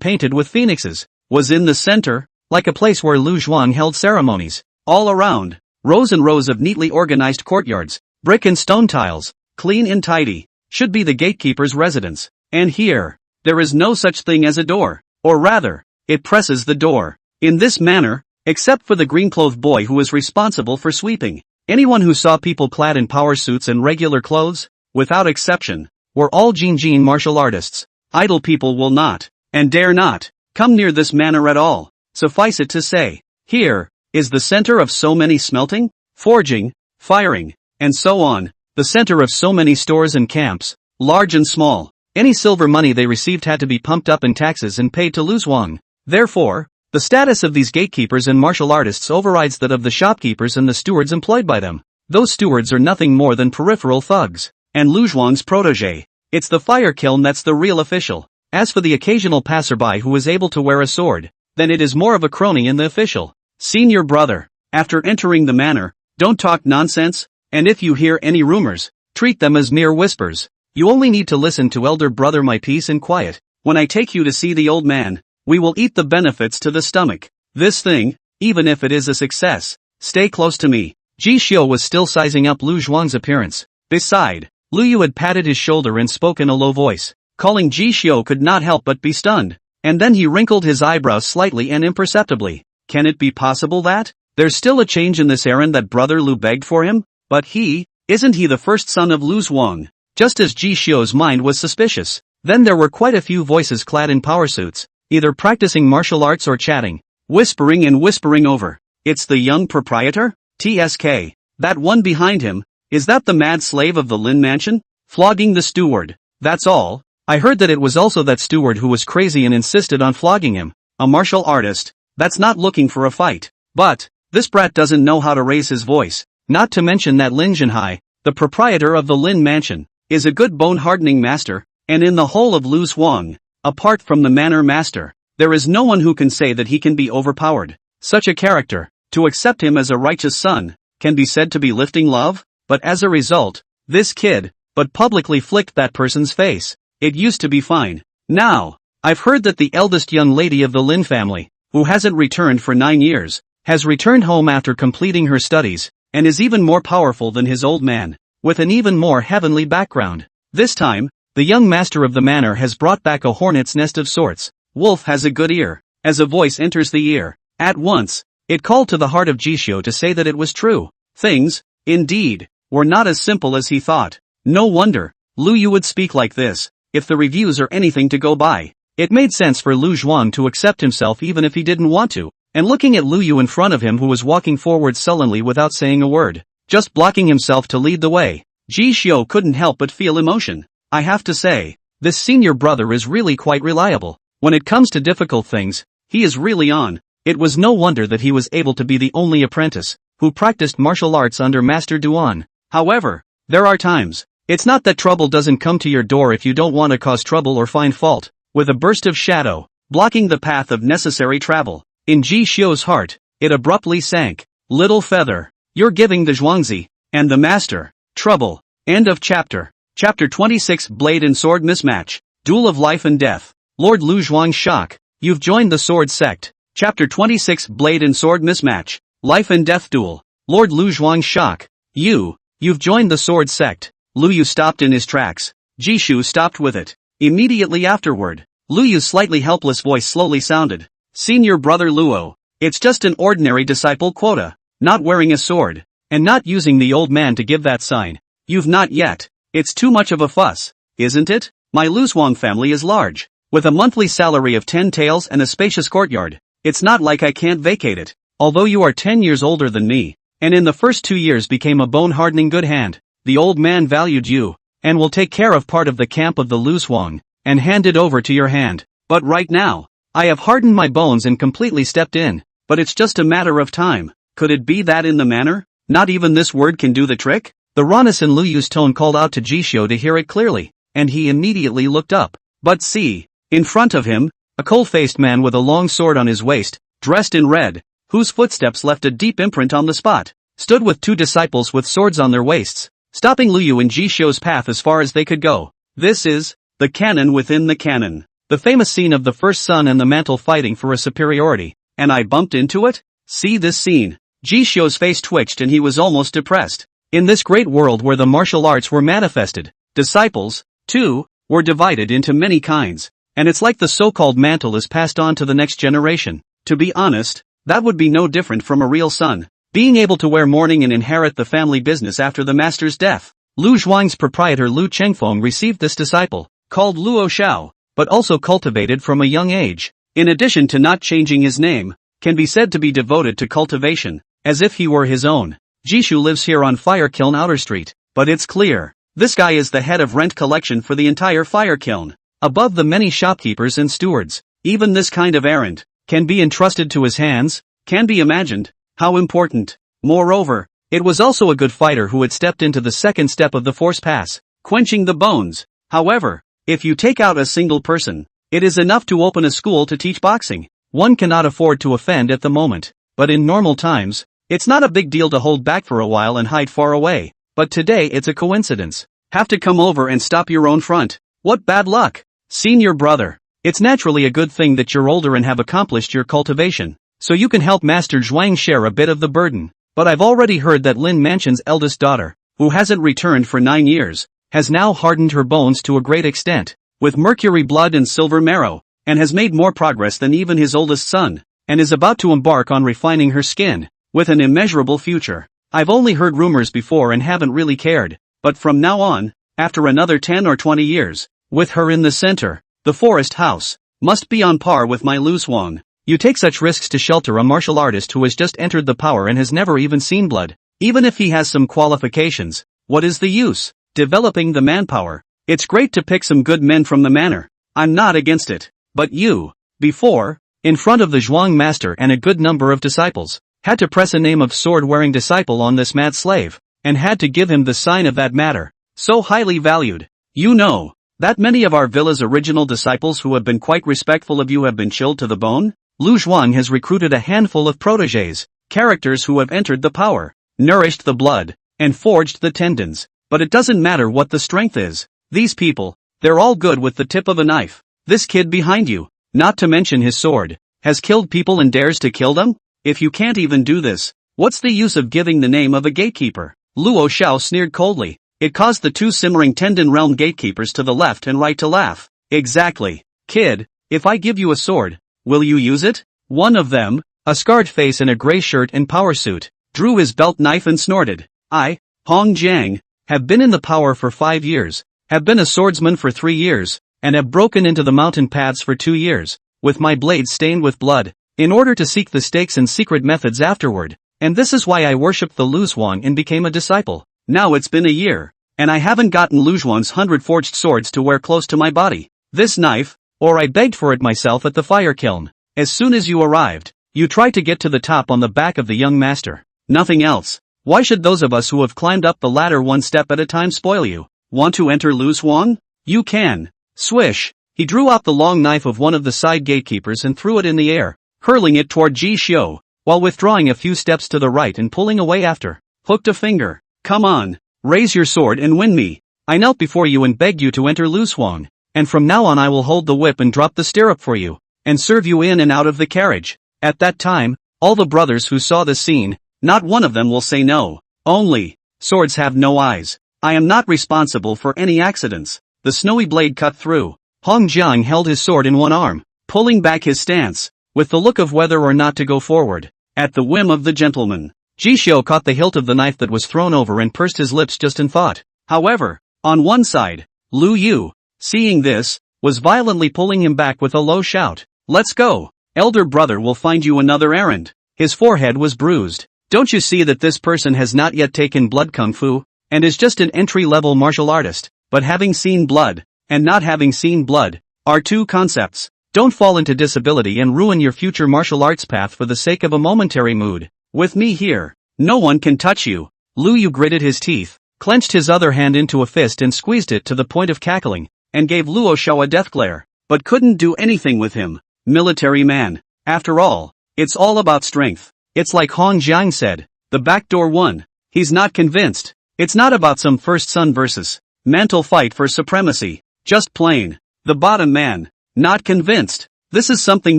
painted with phoenixes, was in the center, like a place where Lu Zhuang held ceremonies. All around, rows and rows of neatly organized courtyards, brick and stone tiles, clean and tidy, should be the gatekeeper's residence. And here, there is no such thing as a door, or rather, it presses the door. In this manner, except for the green-clothed boy who is responsible for sweeping, anyone who saw people clad in power suits and regular clothes, without exception, were all Jinjin martial artists. Idle people will not, and dare not, come near this manor at all. Suffice it to say, here is the center of so many smelting, forging, firing, and so on, the center of so many stores and camps, large and small. Any silver money they received had to be pumped up in taxes and paid to Lu Zhuang. Therefore, the status of these gatekeepers and martial artists overrides that of the shopkeepers and the stewards employed by them. Those stewards are nothing more than peripheral thugs, and Lu Zhuang's protege. It's the fire kiln that's the real official. As for the occasional passerby who is able to wear a sword, then it is more of a crony in the official. Senior brother, after entering the manor, don't talk nonsense, and if you hear any rumors, treat them as mere whispers. You only need to listen to elder brother my peace and quiet. When I take you to see the old man, we will eat the benefits to the stomach. This thing, even if it is a success, stay close to me. Ji Xiu was still sizing up Lu Zhuang's appearance. Beside, Lu Yu had patted his shoulder and spoke in a low voice. Calling Ji Xiu could not help but be stunned. And then he wrinkled his eyebrows slightly and imperceptibly. Can it be possible that there's still a change in this errand that brother Lu begged for him? But isn't he the first son of Lu Zhuang? Just as Ji Xiu's mind was suspicious, then there were quite a few voices clad in power suits, either practicing martial arts or chatting, whispering and whispering over. It's the young proprietor? TSK. That one behind him, is that the mad slave of the Lin mansion? Flogging the steward. That's all. I heard that it was also that steward who was crazy and insisted on flogging him. A martial artist. That's not looking for a fight. But this brat doesn't know how to raise his voice. Not to mention that Lin Jinhai, the proprietor of the Lin Mansion, is a good bone-hardening master, and in the whole of Lu Huang, apart from the manor master, there is no one who can say that he can be overpowered. Such a character, to accept him as a righteous son, can be said to be lifting love, but as a result, this kid, but publicly flicked that person's face. It used to be fine. Now, I've heard that the eldest young lady of the Lin family, who hasn't returned for 9 years, has returned home after completing her studies, and is even more powerful than his old man, with an even more heavenly background. This time, the young master of the manor has brought back a hornet's nest of sorts. Wolf has a good ear. As a voice enters the ear, at once, it called to the heart of Jishio to say that it was true. Things, indeed, were not as simple as he thought. No wonder, Lu Yu would speak like this, if the reviews are anything to go by. It made sense for Lu Zhuang to accept himself even if he didn't want to, and looking at Lu Yu in front of him who was walking forward sullenly without saying a word, just blocking himself to lead the way, Jishio couldn't help but feel emotion. I have to say, this senior brother is really quite reliable. When it comes to difficult things, he is really on. It was no wonder that he was able to be the only apprentice who practiced martial arts under Master Duan. However, there are times. It's not that trouble doesn't come to your door if you don't want to cause trouble or find fault. With a burst of shadow, blocking the path of necessary travel, in Ji Xiu's heart, it abruptly sank. Little feather, you're giving the Zhuangzi, and the master, trouble. End of chapter. Chapter 26 Blade and Sword Mismatch. Duel of Life and Death. Lord Lu Zhuang shock. You've joined the sword sect. Chapter 26 Blade and Sword Mismatch. Life and Death Duel. Lord Lu Zhuang shock. You've joined the sword sect. Lu Yu stopped in his tracks. Jishu stopped with it. Immediately afterward, Lu Yu's slightly helpless voice slowly sounded. Senior brother Luo, it's just an ordinary disciple quota, not wearing a sword, and not using the old man to give that sign. You've not yet. It's too much of a fuss, isn't it? My Lu Zhuang family is large, with a monthly salary of 10 taels and a spacious courtyard. It's not like I can't vacate it, although you are 10 years older than me, and in the first 2 years became a bone-hardening good hand. The old man valued you, and will take care of part of the camp of the Lu Zhuang, and hand it over to your hand. But right now, I have hardened my bones and completely stepped in, but it's just a matter of time. Could it be that in the manor, not even this word can do the trick? The rawness in Lu Yu's tone called out to Jishio to hear it clearly, and he immediately looked up. But see, in front of him, a cold-faced man with a long sword on his waist, dressed in red, whose footsteps left a deep imprint on the spot, stood with 2 disciples with swords on their waists, stopping Lu Yu and Jishio's path as far as they could go. This is the canon within the canon. The famous scene of the first son and the mantle fighting for a superiority. And I bumped into it? See this scene. Jishio's face twitched and he was almost depressed. In this great world where the martial arts were manifested, disciples, too, were divided into many kinds. And it's like the so-called mantle is passed on to the next generation. To be honest, that would be no different from a real son being able to wear mourning and inherit the family business after the master's death. Lu Zhuang's proprietor Lu Chengfeng received this disciple, called Luo Xiao, but also cultivated from a young age. In addition to not changing his name, can be said to be devoted to cultivation, as if he were his own. Jishu lives here on Fire Kiln Outer Street, but it's clear, this guy is the head of rent collection for the entire fire kiln. Above the many shopkeepers and stewards, even this kind of errand can be entrusted to his hands. Can be imagined how important. Moreover, it was also a good fighter who had stepped into the second step of the force pass, quenching the bones. However, if you take out a single person, it is enough to open a school to teach boxing. One cannot afford to offend at the moment, but in normal times, it's not a big deal to hold back for a while and hide far away. But today it's a coincidence. Have to come over and stop your own front. What bad luck. Senior brother, it's naturally a good thing that you're older and have accomplished your cultivation, so you can help Master Zhuang share a bit of the burden. But I've already heard that Lin Mansion's eldest daughter, who hasn't returned for 9 years, has now hardened her bones to a great extent, with mercury blood and silver marrow, and has made more progress than even his oldest son, and is about to embark on refining her skin, with an immeasurable future. I've only heard rumors before and haven't really cared, but from now on, after another 10 or 20 years, with her in the center, the forest house must be on par with my Lu Zhuang. You take such risks to shelter a martial artist who has just entered the power and has never even seen blood. Even if he has some qualifications, what is the use? Developing the manpower, It's great to pick some good men from the manor. I'm not against it. But you, before, in front of the Zhuang master and a good number of disciples, had to press a name of sword-wearing disciple on this mad slave, and had to give him the sign of that matter, so highly valued. You know, that many of our villa's original disciples who have been quite respectful of you have been chilled to the bone? Lu Zhuang has recruited a handful of protégés, characters who have entered the power, nourished the blood, and forged the tendons. But it doesn't matter what the strength is. These people, they're all good with the tip of a knife. This kid behind you, not to mention his sword, has killed people and dares to kill them? If you can't even do this, what's the use of giving the name of a gatekeeper? Luo Xiao sneered coldly. It caused the two simmering Tendon Realm gatekeepers to the left and right to laugh. Exactly. Kid, if I give you a sword, will you use it? One of them, a scarred face in a gray shirt and power suit, drew his belt knife and snorted. I, Hong Jiang, have been in the power for 5 years, have been a swordsman for 3 years, and have broken into the mountain paths for 2 years, with my blades stained with blood, in order to seek the stakes and secret methods afterward, and this is why I worshipped the Lu Zhuang and became a disciple. Now it's been a year, and I haven't gotten Lu Zhuang's 100 forged swords to wear close to my body. This knife, or I begged for it myself at the fire kiln. As soon as you arrived, you tried to get to the top on the back of the young master. Nothing else. Why should those of us who have climbed up the ladder one step at a time spoil you? Want to enter Lu Zhuang? You can. Swish. He drew out the long knife of one of the side gatekeepers and threw it in the air, hurling it toward Ji Xiu, while withdrawing a few steps to the right and pulling away after. Hooked a finger. Come on. Raise your sword and win me. I knelt before you and begged you to enter Lu Zhuang, and from now on I will hold the whip and drop the stirrup for you, and serve you in and out of the carriage. At that time, all the brothers who saw the scene, not one of them will say no. Only, swords have no eyes. I am not responsible for any accidents. The snowy blade cut through. Hong Jiang held his sword in one arm, pulling back his stance, with the look of whether or not to go forward. At the whim of the gentleman, Ji Xiu caught the hilt of the knife that was thrown over and pursed his lips just in thought. However, on one side, Lu Yu, seeing this, was violently pulling him back with a low shout. Let's go. Elder brother will find you another errand. His forehead was bruised. Don't you see that this person has not yet taken blood kung fu, and is just an entry-level martial artist, but having seen blood, and not having seen blood, are two concepts. Don't fall into disability and ruin your future martial arts path for the sake of a momentary mood. With me here, no one can touch you. Lu Yu gritted his teeth, clenched his other hand into a fist and squeezed it to the point of cackling, and gave Luo Xiao a death glare, but couldn't do anything with him. Military man. After all, it's all about strength. It's like Hong Jiang said, the backdoor won. He's not convinced. It's not about some first son versus mental fight for supremacy. Just plain. The bottom man. Not convinced. This is something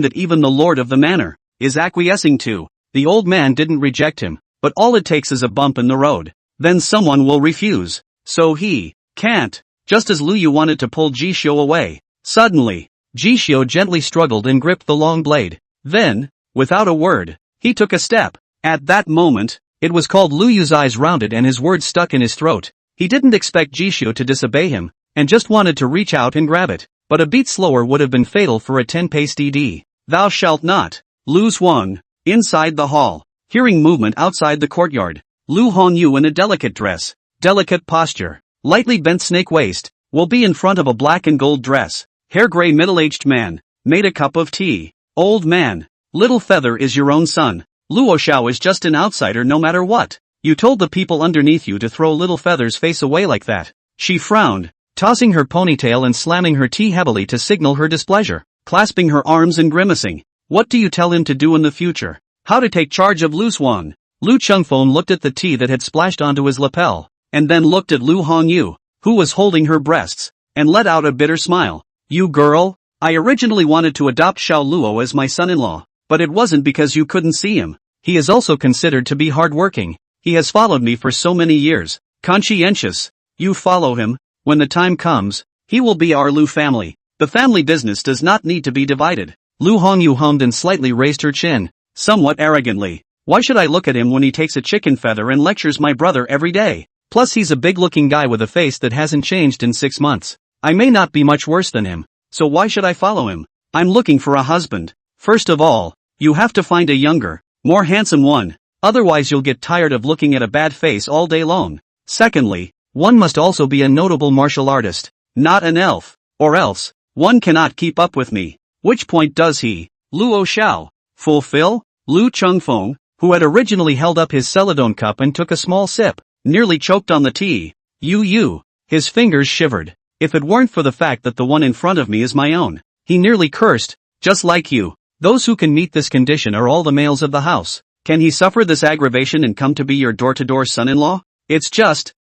that even the lord of the manor is acquiescing to. The old man didn't reject him, but all it takes is a bump in the road. Then someone will refuse. So he can't. Just as Lu Yu wanted to pull Ji Xiu away. Suddenly, Ji Xiu gently struggled and gripped the long blade. Then, without a word, he took a step. At that moment, it was called Lu Yu's eyes rounded and his words stuck in his throat. He didn't expect Ji Xiu to disobey him, and just wanted to reach out and grab it. But a beat slower would have been fatal for a 10-pace DD. Thou shalt not. Lu Zhuang. Inside the hall. Hearing movement outside the courtyard. Lu Hongyu in a delicate dress. Delicate posture. Lightly bent snake waist. Will be in front of a black and gold dress. Hair gray middle-aged man. Made a cup of tea. Old man. Little Feather is your own son. Luo Xiao is just an outsider no matter what. You told the people underneath you to throw Little Feather's face away like that. She frowned, tossing her ponytail and slamming her tea heavily to signal her displeasure, clasping her arms and grimacing. What do you tell him to do in the future? How to take charge of Lu Zhuang? Lu Chengfeng looked at the tea that had splashed onto his lapel, and then looked at Lu Hongyu, who was holding her breasts, and let out a bitter smile. You girl? I originally wanted to adopt Xiao Luo as my son-in-law, but it wasn't because you couldn't see him. He is also considered to be hard-working. He has followed me for so many years. Conscientious. You follow him. When the time comes, he will be our Lu family. The family business does not need to be divided. Lu Hongyu hummed and slightly raised her chin, somewhat arrogantly. Why should I look at him when he takes a chicken feather and lectures my brother every day? Plus he's a big-looking guy with a face that hasn't changed in 6 months. I may not be much worse than him, so why should I follow him? I'm looking for a husband. First of all, you have to find a younger, more handsome one. Otherwise you'll get tired of looking at a bad face all day long. Secondly, one must also be a notable martial artist. not an elf. Or else, one cannot keep up with me. Which point does he, Luo Xiao, fulfill? Lu Chengfeng, who had originally held up his celadon cup and took a small sip, nearly choked on the tea. His fingers shivered. If it weren't for the fact that the one in front of me is my own, he nearly cursed, just like you. Those who can meet this condition are all the males of the house. Can he suffer this aggravation and come to be your door-to-door son-in-law? It's just,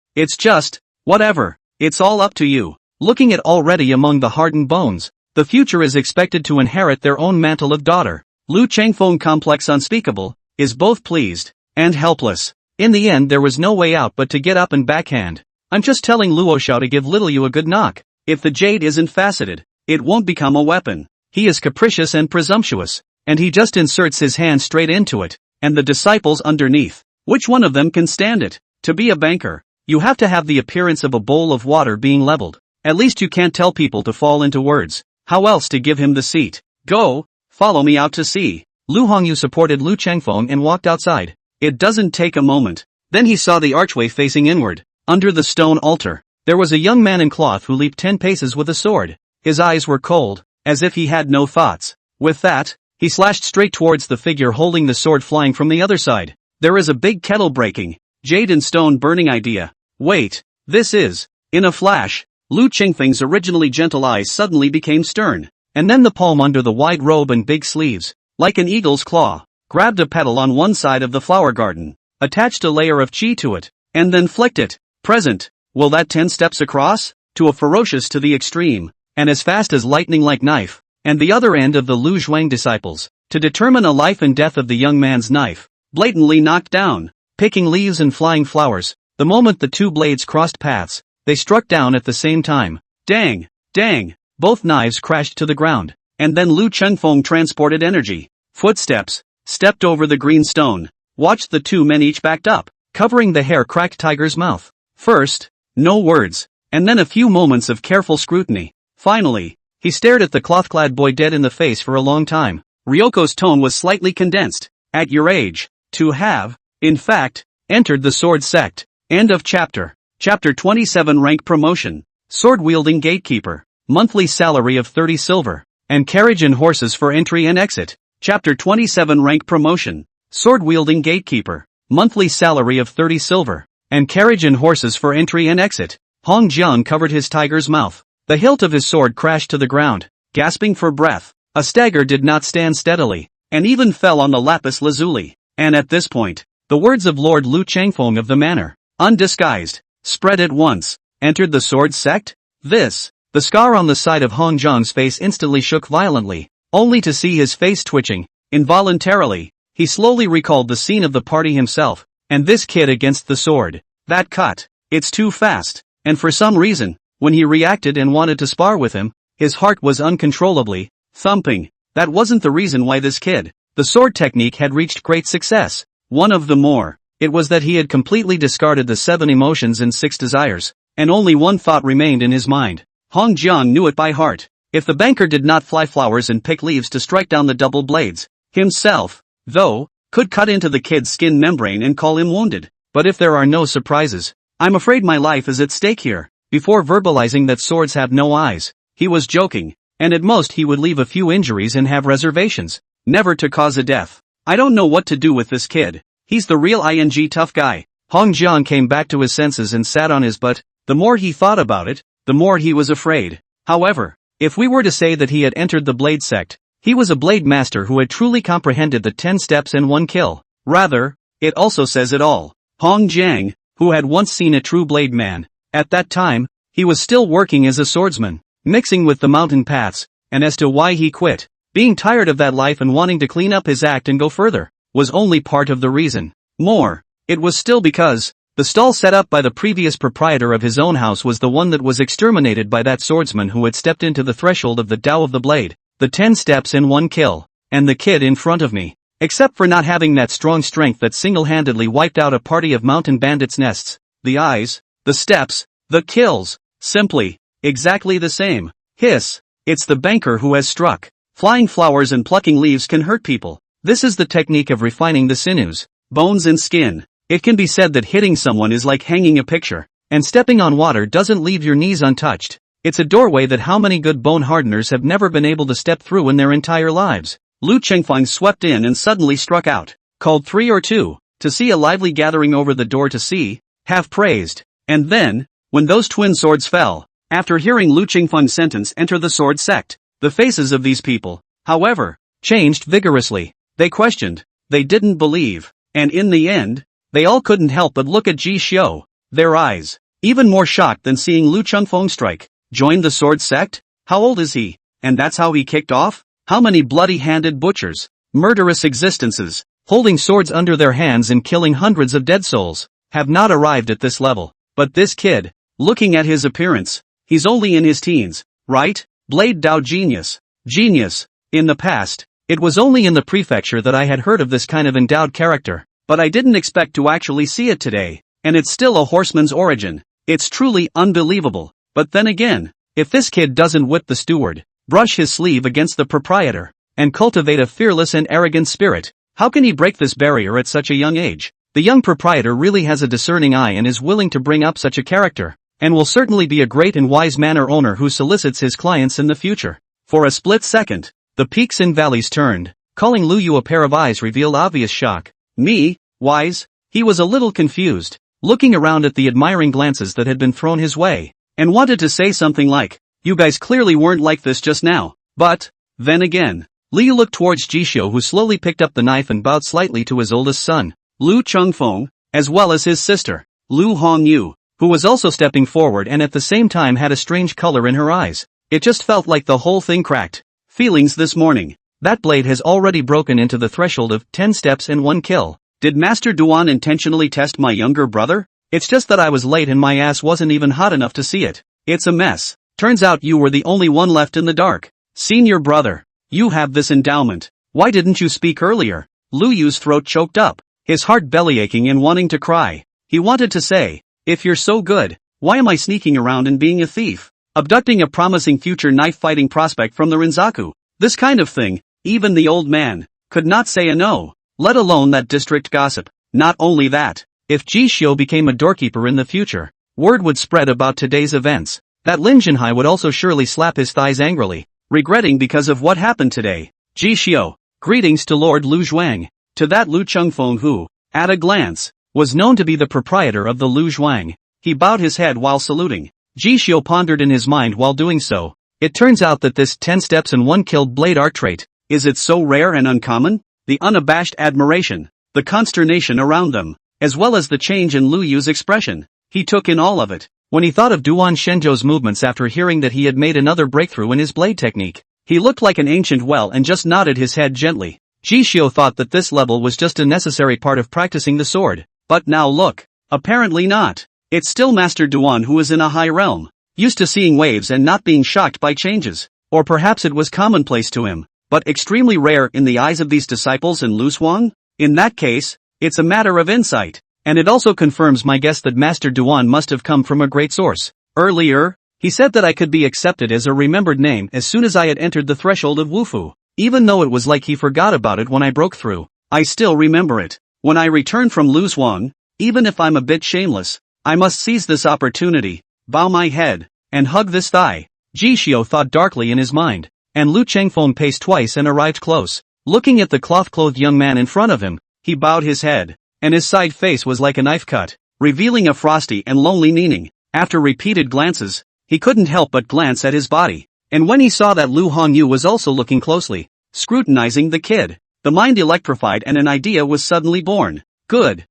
whatever. It's all up to you. Looking at already among the hardened bones, the future is expected to inherit their own mantle of daughter. Lu Chengfeng, complex unspeakable, is both pleased and helpless. In the end there was no way out but to get up and backhand. I'm just telling Luo Xiao to give little you a good knock. If the jade isn't faceted, it won't become a weapon. He is capricious and presumptuous, and he just inserts his hand straight into it, and the disciples underneath. Which one of them can stand it? To be a banker, you have to have the appearance of a bowl of water being leveled. At least you can't tell people to fall into words. How else to give him the seat? Go, follow me out to sea. Lu Hongyu supported Lu Chengfeng and walked outside. It doesn't take a moment. Then he saw the archway facing inward. Under the stone altar, there was a young man in cloth who leaped 10 paces with a sword. His eyes were cold, as if he had no thoughts. With that, he slashed straight towards the figure holding the sword flying from the other side. There is a big kettle breaking. Jade and stone burning idea. Wait, this is. In a flash, Lu Chengfeng's originally gentle eyes suddenly became stern. And then the palm under the wide robe and big sleeves, like an eagle's claw, grabbed a petal on one side of the flower garden, attached a layer of qi to it, and then flicked it. Present. Will that 10 steps across? To a ferocious to the extreme, and as fast as lightning like knife, and the other end of the Lu Zhuang disciples, to determine a life and death of the young man's knife, blatantly knocked down, picking leaves and flying flowers. The moment the two blades crossed paths, they struck down at the same time. Dang! Dang! Both knives crashed to the ground, and then Lu Chengfeng transported energy. Footsteps, stepped over the green stone, watched the two men each backed up, covering the hair-cracked tiger's mouth. First, no words, and then a few moments of careful scrutiny. Finally, he stared at the cloth-clad boy dead in the face for a long time. Ryoko's tone was slightly condensed. At your age, to have, in fact, entered the sword sect. End of chapter. Chapter 27. Rank promotion. Sword-wielding gatekeeper. Monthly salary of 30 silver. And carriage and horses for entry and exit. Chapter 27. Rank promotion. Sword-wielding gatekeeper. Monthly salary of 30 silver. And carriage and horses for entry and exit. Hong Jiang covered his tiger's mouth. The hilt of his sword crashed to the ground, gasping for breath. A stagger did not stand steadily, and even fell on the lapis lazuli. And at this point, the words of Lord Lu Chengfeng of the manor, undisguised, spread at once. Entered the sword sect? The scar on the side of Hong Jiang's face instantly shook violently, only to see his face twitching. Involuntarily, he slowly recalled the scene of the party himself, and this kid against the sword. That cut. It's too fast. And for some reason, when he reacted and wanted to spar with him, his heart was uncontrollably thumping. That wasn't the reason why this kid, the sword technique, had reached great success. One of the more, it was that he had completely discarded the 7 emotions and 6 desires, and only one thought remained in his mind. Hong Jiang knew it by heart. If the banker did not fly flowers and pick leaves to strike down the double blades, himself, though, could cut into the kid's skin membrane and call him wounded. But if there are no surprises, I'm afraid my life is at stake here. Before verbalizing that swords have no eyes, he was joking, and at most he would leave a few injuries and have reservations, never to cause a death. I don't know what to do with this kid. He's the real tough guy. Hong Jiang came back to his senses and sat on his butt. The more he thought about it, the more he was afraid. However, if we were to say that he had entered the blade sect, he was a blade master who had truly comprehended the 10 steps and 1 kill. Rather, it also says it all. Hong Jiang, who had once seen a true blade man, at that time, he was still working as a swordsman, mixing with the mountain paths, and as to why he quit, being tired of that life and wanting to clean up his act and go further, was only part of the reason. More, it was still because the stall set up by the previous proprietor of his own house was the one that was exterminated by that swordsman who had stepped into the threshold of the Tao of the Blade, the 10 steps and 1 kill, and the kid in front of me. Except for not having that strong strength that single-handedly wiped out a party of mountain bandits' nests, the eyes, the steps, the kills, simply, exactly the same. Hiss, it's the banker who has struck. Flying flowers and plucking leaves can hurt people. This is the technique of refining the sinews, bones and skin. It can be said that hitting someone is like hanging a picture, and stepping on water doesn't leave your knees untouched. It's a doorway that how many good bone hardeners have never been able to step through in their entire lives. Lu Chengfeng swept in and suddenly struck out, called 3 or 2, to see a lively gathering over the door to see, half praised. And then, when those twin swords fell, after hearing Lu Chengfeng's sentence enter the sword sect, the faces of these people, however, changed vigorously. They questioned, they didn't believe, and in the end, they all couldn't help but look at Ji Xiu, their eyes, even more shocked than seeing Lu Chengfeng strike. Joined the sword sect? How old is he? And that's how he kicked off? How many bloody-handed butchers, murderous existences, holding swords under their hands and killing hundreds of dead souls, have not arrived at this level? But this kid, looking at his appearance, he's only in his teens, right? Blade Dao genius. Genius. In the past, it was only in the prefecture that I had heard of this kind of endowed character, but I didn't expect to actually see it today, and it's still a horseman's origin. It's truly unbelievable. But then again, if this kid doesn't whip the steward, brush his sleeve against the proprietor, and cultivate a fearless and arrogant spirit, how can he break this barrier at such a young age? The young proprietor really has a discerning eye and is willing to bring up such a character, and will certainly be a great and wise manor owner who solicits his clients in the future. For a split second, the peaks and valleys turned, calling Lu Yu a pair of eyes revealed obvious shock. Me? Wise? He was a little confused, looking around at the admiring glances that had been thrown his way, and wanted to say something like, you guys clearly weren't like this just now. But, then again, Liu looked towards Jisho, who slowly picked up the knife and bowed slightly to his oldest son, Lu Chengfeng, as well as his sister, Lu Hongyu, who was also stepping forward and at the same time had a strange color in her eyes. It just felt like the whole thing cracked. Feelings this morning. That blade has already broken into the threshold of 10 steps and 1 kill. Did Master Duan intentionally test my younger brother? It's just that I was late and my ass wasn't even hot enough to see it. It's a mess. Turns out you were the only one left in the dark. Senior brother, you have this endowment. Why didn't you speak earlier? Lu Yu's throat choked up, his heart bellyaching and wanting to cry. He wanted to say, if you're so good, why am I sneaking around and being a thief? Abducting a promising future knife-fighting prospect from the Rinzaku. This kind of thing, even the old man, could not say a no, let alone that district gossip. Not only that, if Ji Xiu became a doorkeeper in the future, word would spread about today's events. That Lin Jinhai would also surely slap his thighs angrily, regretting because of what happened today. Ji Xiu, greetings to Lord Lu Zhuang. To that Lu Chengfeng who, at a glance, was known to be the proprietor of the Lu Zhuang. He bowed his head while saluting. Ji Xiu pondered in his mind while doing so. It turns out that this 10 steps and 1 killed blade art trait, is it so rare and uncommon? The unabashed admiration, the consternation around them, as well as the change in Lu Yu's expression. He took in all of it. When he thought of Duan Shenzhou's movements after hearing that he had made another breakthrough in his blade technique, he looked like an ancient well and just nodded his head gently. Ji Xiu thought that this level was just a necessary part of practicing the sword. But now look. Apparently not. It's still Master Duan who is in a high realm, used to seeing waves and not being shocked by changes. Or perhaps it was commonplace to him, but extremely rare in the eyes of these disciples in Lu Suang? In that case, it's a matter of insight. And it also confirms my guess that Master Duan must have come from a great source. Earlier, he said that I could be accepted as a remembered name as soon as I had entered the threshold of Wufu. Even though it was like he forgot about it when I broke through, I still remember it. When I return from Lu Suang, even if I'm a bit shameless, I must seize this opportunity, bow my head, and hug this thigh. Ji Xiu thought darkly in his mind, and Lu Chengfeng paced twice and arrived close. Looking at the cloth-clothed young man in front of him, he bowed his head, and his side face was like a knife cut, revealing a frosty and lonely meaning. After repeated glances, he couldn't help but glance at his body, and when he saw that Lu Hongyu was also looking closely, scrutinizing the kid, the mind electrified and an idea was suddenly born. Good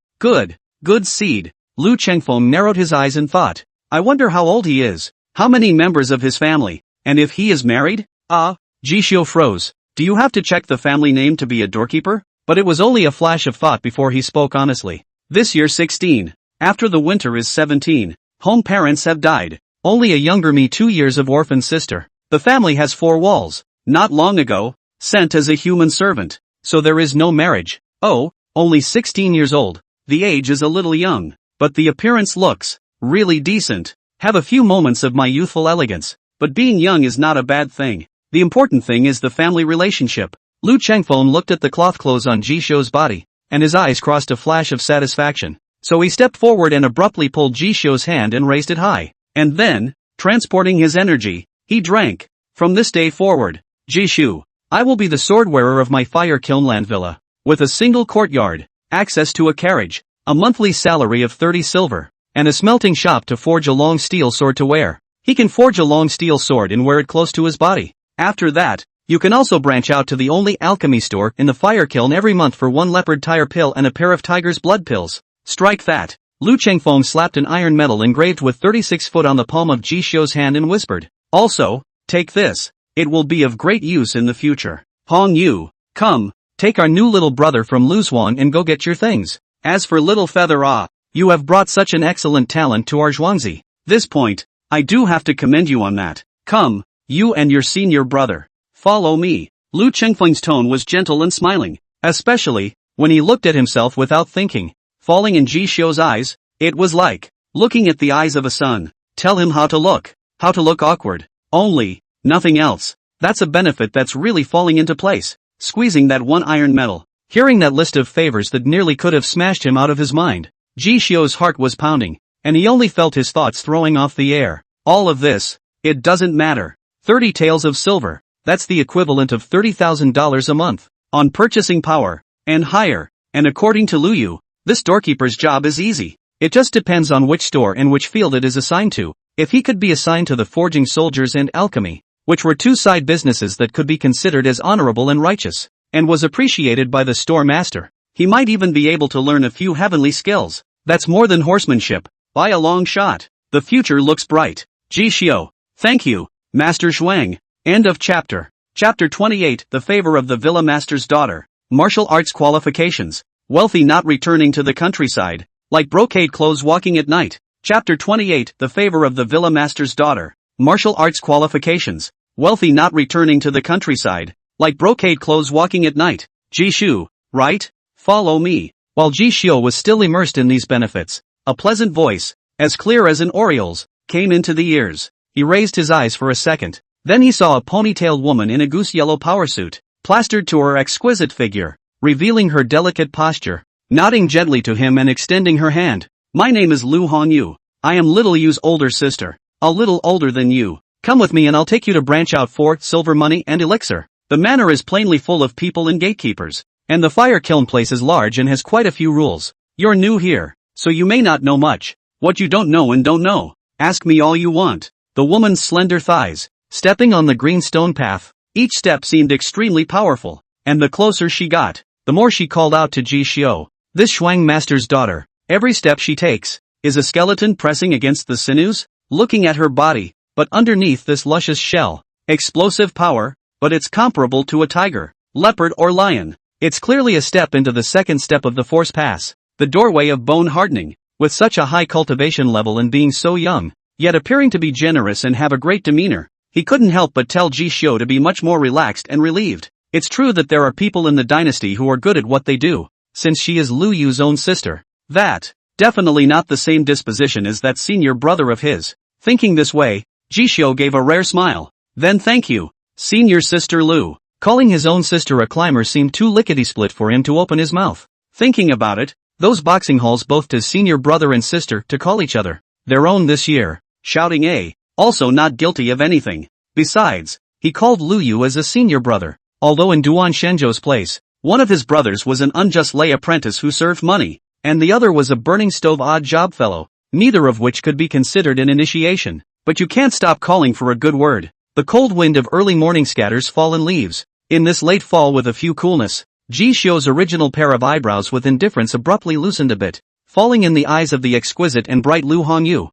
seed. Lu Chengfeng narrowed his eyes and thought, I wonder how old he is, how many members of his family, and if he is married? Ji Xiu froze. Do you have to check the family name to be a doorkeeper? But it was only a flash of thought before he spoke honestly. This year 16. After the winter is 17. Home parents have died. Only a younger me 2 years of orphan sister. The family has 4 walls. Not long ago, sent as a human servant. So there is no marriage. Oh, only 16 years old. The age is a little young. But the appearance looks really decent. Have a few moments of my youthful elegance. But being young is not a bad thing. The important thing is the family relationship. Lu Chengfeng looked at the cloth clothes on Ji Xiu's body, and his eyes crossed a flash of satisfaction. So he stepped forward and abruptly pulled Ji Xiu's hand and raised it high. And then, transporting his energy. He drank. From this day forward, Jishu, I will be the sword-wearer of my fire kilnland villa, with a single courtyard, access to a carriage, a monthly salary of 30 silver, and a smelting shop to forge a long steel sword to wear. He can forge a long steel sword and wear it close to his body. After that, you can also branch out to the only alchemy store in the fire kiln every month for 1 leopard tire pill and a pair of tiger's blood pills. Strike that. Lu Chengfeng slapped an iron medal engraved with 36 foot on the palm of Jishu's hand and whispered, also, take this. It will be of great use in the future. Hong Yu, come, take our new little brother from Luzhuang and go get your things. As for little Feather you have brought such an excellent talent to our Zhuangzi. This point, I do have to commend you on that. Come, you and your senior brother. Follow me. Lu Chengfeng's tone was gentle and smiling, especially when he looked at himself without thinking. Falling in Jishu's eyes, it was like looking at the eyes of a son. Tell him how to look awkward. Only, nothing else. That's a benefit that's really falling into place. Squeezing that one iron medal. Hearing that list of favors that nearly could have smashed him out of his mind, Jishu's heart was pounding, and he only felt his thoughts throwing off the air. All of this, it doesn't matter. 30 taels of silver, that's the equivalent of $30,000 a month, on purchasing power, and higher, and according to Lu Yu, this storekeeper's job is easy. It just depends on which store and which field it is assigned to. If he could be assigned to the forging soldiers and alchemy, which were 2 side businesses that could be considered as honorable and righteous, and was appreciated by the store master, he might even be able to learn a few heavenly skills. That's more than horsemanship, by a long shot. The future looks bright. Jishu, thank you, Master Zhuang. End of chapter. Chapter 28. The favor of the villa master's daughter. Martial arts qualifications. Wealthy not returning to the countryside, like brocade clothes walking at night. Chapter 28. The favor of the villa master's daughter. Martial arts qualifications. Wealthy not returning to the countryside, like brocade clothes walking at night. Jishu, right? Follow me. While Jishu was still immersed in these benefits, a pleasant voice, as clear as an oriole's, came into the ears. He raised his eyes for a second. Then he saw a ponytailed woman in a goose-yellow power suit, plastered to her exquisite figure, revealing her delicate posture, nodding gently to him and extending her hand. My name is Lu Hongyu. I am Little Yu's older sister, a little older than you. Come with me and I'll take you to branch out for silver money and elixir. The manor is plainly full of people and gatekeepers, and the fire kiln place is large and has quite a few rules. You're new here, so you may not know much. What you don't know, ask me all you want. The woman's slender thighs, stepping on the green stone path, each step seemed extremely powerful, and the closer she got, the more she called out to Jishu, this Shuang master's daughter. Every step she takes is a skeleton pressing against the sinews. Looking at her body, but underneath this luscious shell, explosive power, but it's comparable to a tiger, leopard or lion. It's clearly a step into the second step of the force pass, the doorway of bone hardening. With such a high cultivation level and being so young, yet appearing to be generous and have a great demeanor, he couldn't help but tell Jishu to be much more relaxed and relieved. It's true that there are people in the dynasty who are good at what they do, since she is Lu Yu's own sister. That, definitely not the same disposition as that senior brother of his. Thinking this way, Jishu gave a rare smile. Then thank you, senior sister Lu. Calling his own sister a climber seemed too lickety-split for him to open his mouth. Thinking about it, those boxing halls both his senior brother and sister to call each other their own this year, shouting also not guilty of anything. Besides, he called Lu Yu as a senior brother, although in Duan Shenzhou's place, one of his brothers was an unjust lay apprentice who served money, and the other was a burning stove odd job fellow, neither of which could be considered an initiation. But you can't stop calling for a good word. The cold wind of early morning scatters fallen leaves. In this late fall with a few coolness, Jishu's original pair of eyebrows with indifference abruptly loosened a bit, falling in the eyes of the exquisite and bright Lu Hongyu.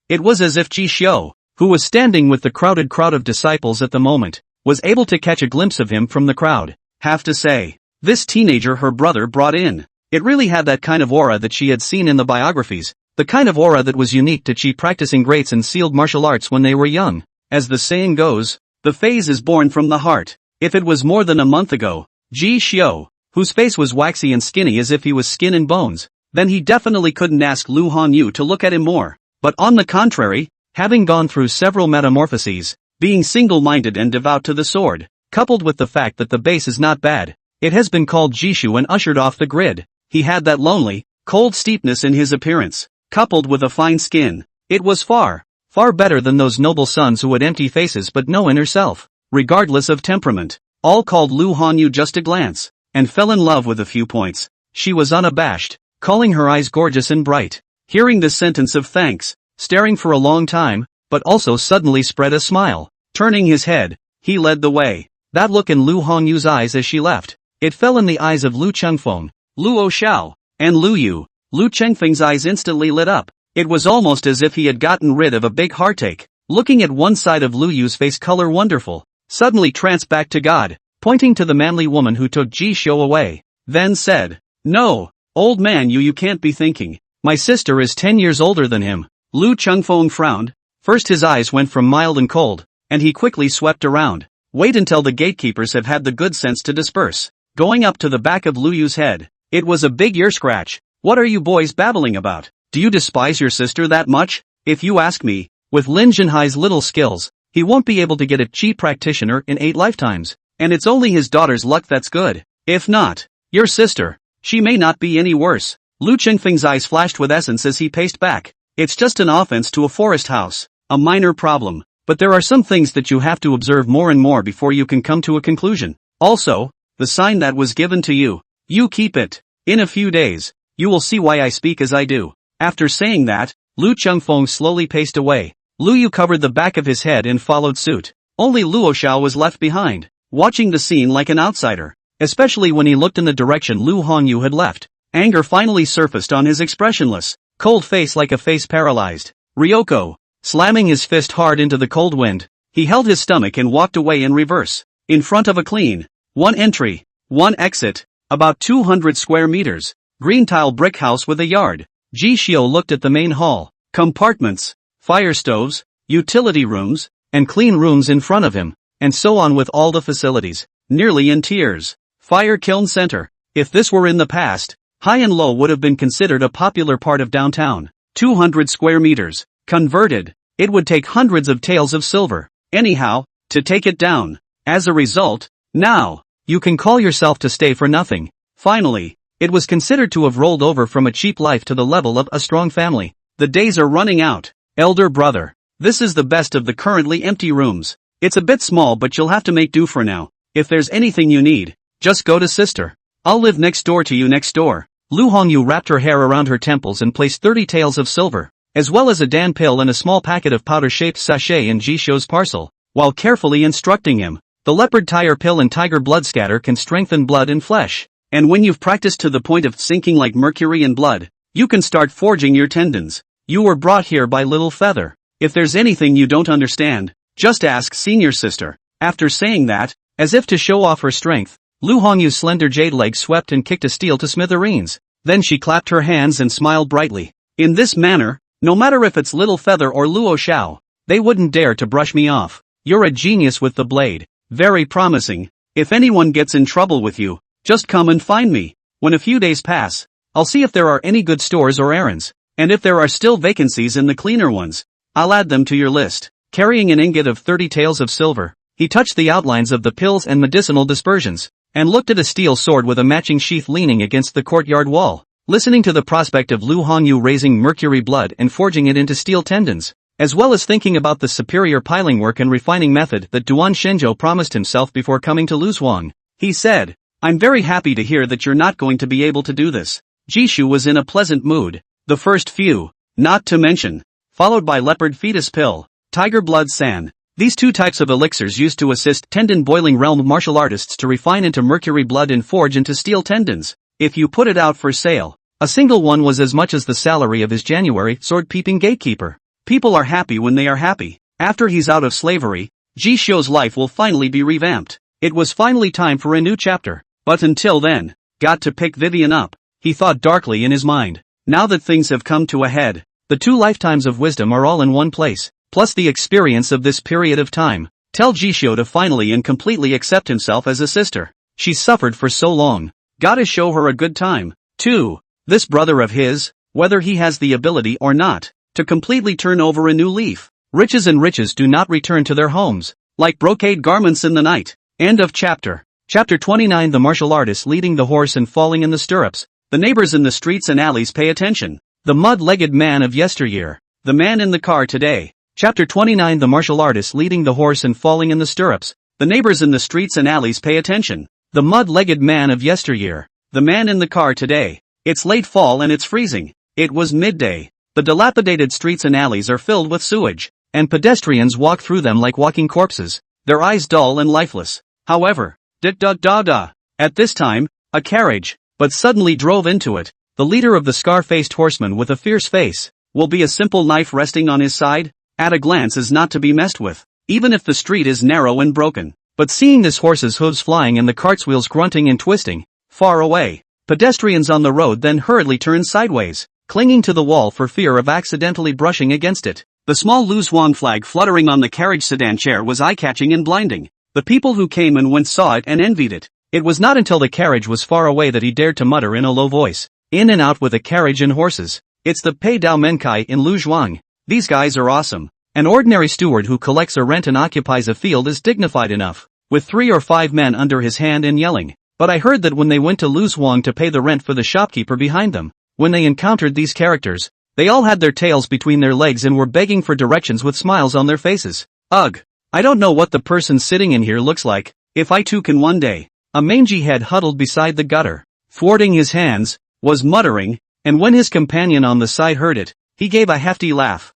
It was as if Jishu, who was standing with the crowded crowd of disciples at the moment, was able to catch a glimpse of him from the crowd. Have to say, this teenager her brother brought in, it really had that kind of aura that she had seen in the biographies, the kind of aura that was unique to chi practicing greats and sealed martial arts when they were young. As the saying goes, the phase is born from the heart. If it was more than a month ago, Jishu, whose face was waxy and skinny as if he was skin and bones, then he definitely couldn't ask Lu Hongyu to look at him more. But on the contrary, having gone through several metamorphoses, being single-minded and devout to the sword, coupled with the fact that the base is not bad, it has been called Jishu and ushered off the grid. He had that lonely, cold steepness in his appearance, coupled with a fine skin. It was far Far better than those noble sons who had empty faces but no inner self, regardless of temperament. All called Lu Hongyu just a glance, and fell in love with a few points. She was unabashed, calling her eyes gorgeous and bright. Hearing this sentence of thanks, staring for a long time, but also suddenly spread a smile. Turning his head, he led the way. That look in Lu Hongyu's eyes as she left, it fell in the eyes of Lu Chengfeng, Luo Xiao, and Lu Yu. Lu Chengfeng's eyes instantly lit up. It was almost as if he had gotten rid of a big heartache. Looking at one side of Lu Yu's face, color wonderful, suddenly tranced back to God, pointing to the manly woman who took Ji Xiu away, then said, "No, old man, you can't be thinking. My sister is 10 years older than him." Lu Chengfeng frowned. First his eyes went from mild and cold, and he quickly swept around. Wait until the gatekeepers have had the good sense to disperse. Going up to the back of Lu Yu's head, it was a big ear scratch. "What are you boys babbling about? Do you despise your sister that much? If you ask me, with Lin Jinhai's little skills, he won't be able to get a chi practitioner in 8 lifetimes, and it's only his daughter's luck that's good. If not, your sister, she may not be any worse." Lu Chengfeng's eyes flashed with essence as he paced back. "It's just an offense to a forest house, a minor problem, but there are some things that you have to observe more and more before you can come to a conclusion. Also, the sign that was given to you, you keep it. In a few days, you will see why I speak as I do." After saying that, Lu Chengfeng slowly paced away. Lu Yu covered the back of his head and followed suit. Only Luo Xiao was left behind, watching the scene like an outsider, especially when he looked in the direction Lu Hongyu had left. Anger finally surfaced on his expressionless, cold face like a face paralyzed. "Ryoko!" Slamming his fist hard into the cold wind, he held his stomach and walked away in reverse. In front of a clean, one entry, one exit, about 200 square meters, green tile brick house with a yard. Ji Xiu looked at the main hall, compartments, fire stoves, utility rooms, and clean rooms in front of him, and so on with all the facilities, nearly in tears. Fire kiln center. If this were in the past, High and Low would have been considered a popular part of downtown. 200 square meters. Converted, it would take hundreds of taels of silver, anyhow, to take it down. As a result, now, you can call yourself to stay for nothing. Finally, it was considered to have rolled over from a cheap life to the level of a strong family. The days are running out. Elder brother, this is the best of the currently empty rooms. It's a bit small, but you'll have to make do for now. If there's anything you need, just go to sister. I'll live next door to you next door. Lu Hongyu wrapped her hair around her temples and placed 30 taels of silver, as well as a dan pill and a small packet of powder-shaped sachet in Ji Xiu's parcel, while carefully instructing him. The leopard tire pill and tiger blood scatter can strengthen blood and flesh, and when you've practiced to the point of sinking like mercury in blood, you can start forging your tendons. You were brought here by Little Feather. If there's anything you don't understand, just ask senior sister. After saying that, as if to show off her strength, Lu Hongyu's slender jade leg swept and kicked a steel to smithereens. Then she clapped her hands and smiled brightly. In this manner, no matter if it's Little Feather or Luo Xiao, they wouldn't dare to brush me off. You're a genius with the blade. Very promising. If anyone gets in trouble with you, just come and find me. When a few days pass, I'll see if there are any good stores or errands, and if there are still vacancies in the cleaner ones, I'll add them to your list. Carrying an ingot of 30 taels of silver, he touched the outlines of the pills and medicinal dispersions, and looked at a steel sword with a matching sheath leaning against the courtyard wall. Listening to the prospect of Lu Hongyu raising mercury blood and forging it into steel tendons, as well as thinking about the superior piling work and refining method that Duan Shenzhou promised himself before coming to Luzhuang, he said, "I'm very happy to hear that you're not going to be able to do this." Jishu was in a pleasant mood. The first few, not to mention, followed by leopard fetus pill, tiger blood sand. These two types of elixirs used to assist tendon boiling realm martial artists to refine into mercury blood and forge into steel tendons. If you put it out for sale, a single one was as much as the salary of his January sword-peeping gatekeeper. People are happy when they are happy. After he's out of slavery, Ji Xiu's life will finally be revamped. It was finally time for a new chapter. But until then, got to pick Vivian up, he thought darkly in his mind. Now that things have come to a head, the 2 lifetimes of wisdom are all in one place, plus the experience of this period of time. Tell Ji Xiu to finally and completely accept himself as a sister. She's suffered for so long. Gotta show her a good time, too. This brother of his, whether he has the ability or not, to completely turn over a new leaf. Riches and riches do not return to their homes, like brocade garments in the night. End of chapter. Chapter 29. The martial artist leading the horse and falling in the stirrups. The neighbors in the streets and alleys pay attention. The mud-legged man of yesteryear. The man in the car today. Chapter 29. The martial artist leading the horse and falling in the stirrups. The neighbors in the streets and alleys pay attention. The mud-legged man of yesteryear. The man in the car today. It's late fall and it's freezing. It was midday. The dilapidated streets and alleys are filled with sewage, and pedestrians walk through them like walking corpses, their eyes dull and lifeless. However, at this time, a carriage, but suddenly drove into it. The leader of the scar-faced horseman with a fierce face, will be a simple knife resting on his side, at a glance is not to be messed with, even if the street is narrow and broken. But seeing this horse's hooves flying and the cart's wheels grunting and twisting, far away, pedestrians on the road then hurriedly turn sideways, clinging to the wall for fear of accidentally brushing against it. The small Luzhuang flag fluttering on the carriage sedan chair was eye-catching and blinding. The people who came and went saw it and envied it. It was not until the carriage was far away that he dared to mutter in a low voice, "In and out with a carriage and horses. It's the Pei Dao Menkai in Luzhuang. These guys are awesome." An ordinary steward who collects a rent and occupies a field is dignified enough, with 3 or 5 men under his hand and yelling. But I heard that when they went to Luzhuang to pay the rent for the shopkeeper behind them, when they encountered these characters, they all had their tails between their legs and were begging for directions with smiles on their faces. Ugh! I don't know what the person sitting in here looks like, if I too can one day. A mangy head huddled beside the gutter, thwarting his hands, was muttering, and when his companion on the side heard it, he gave a hefty laugh.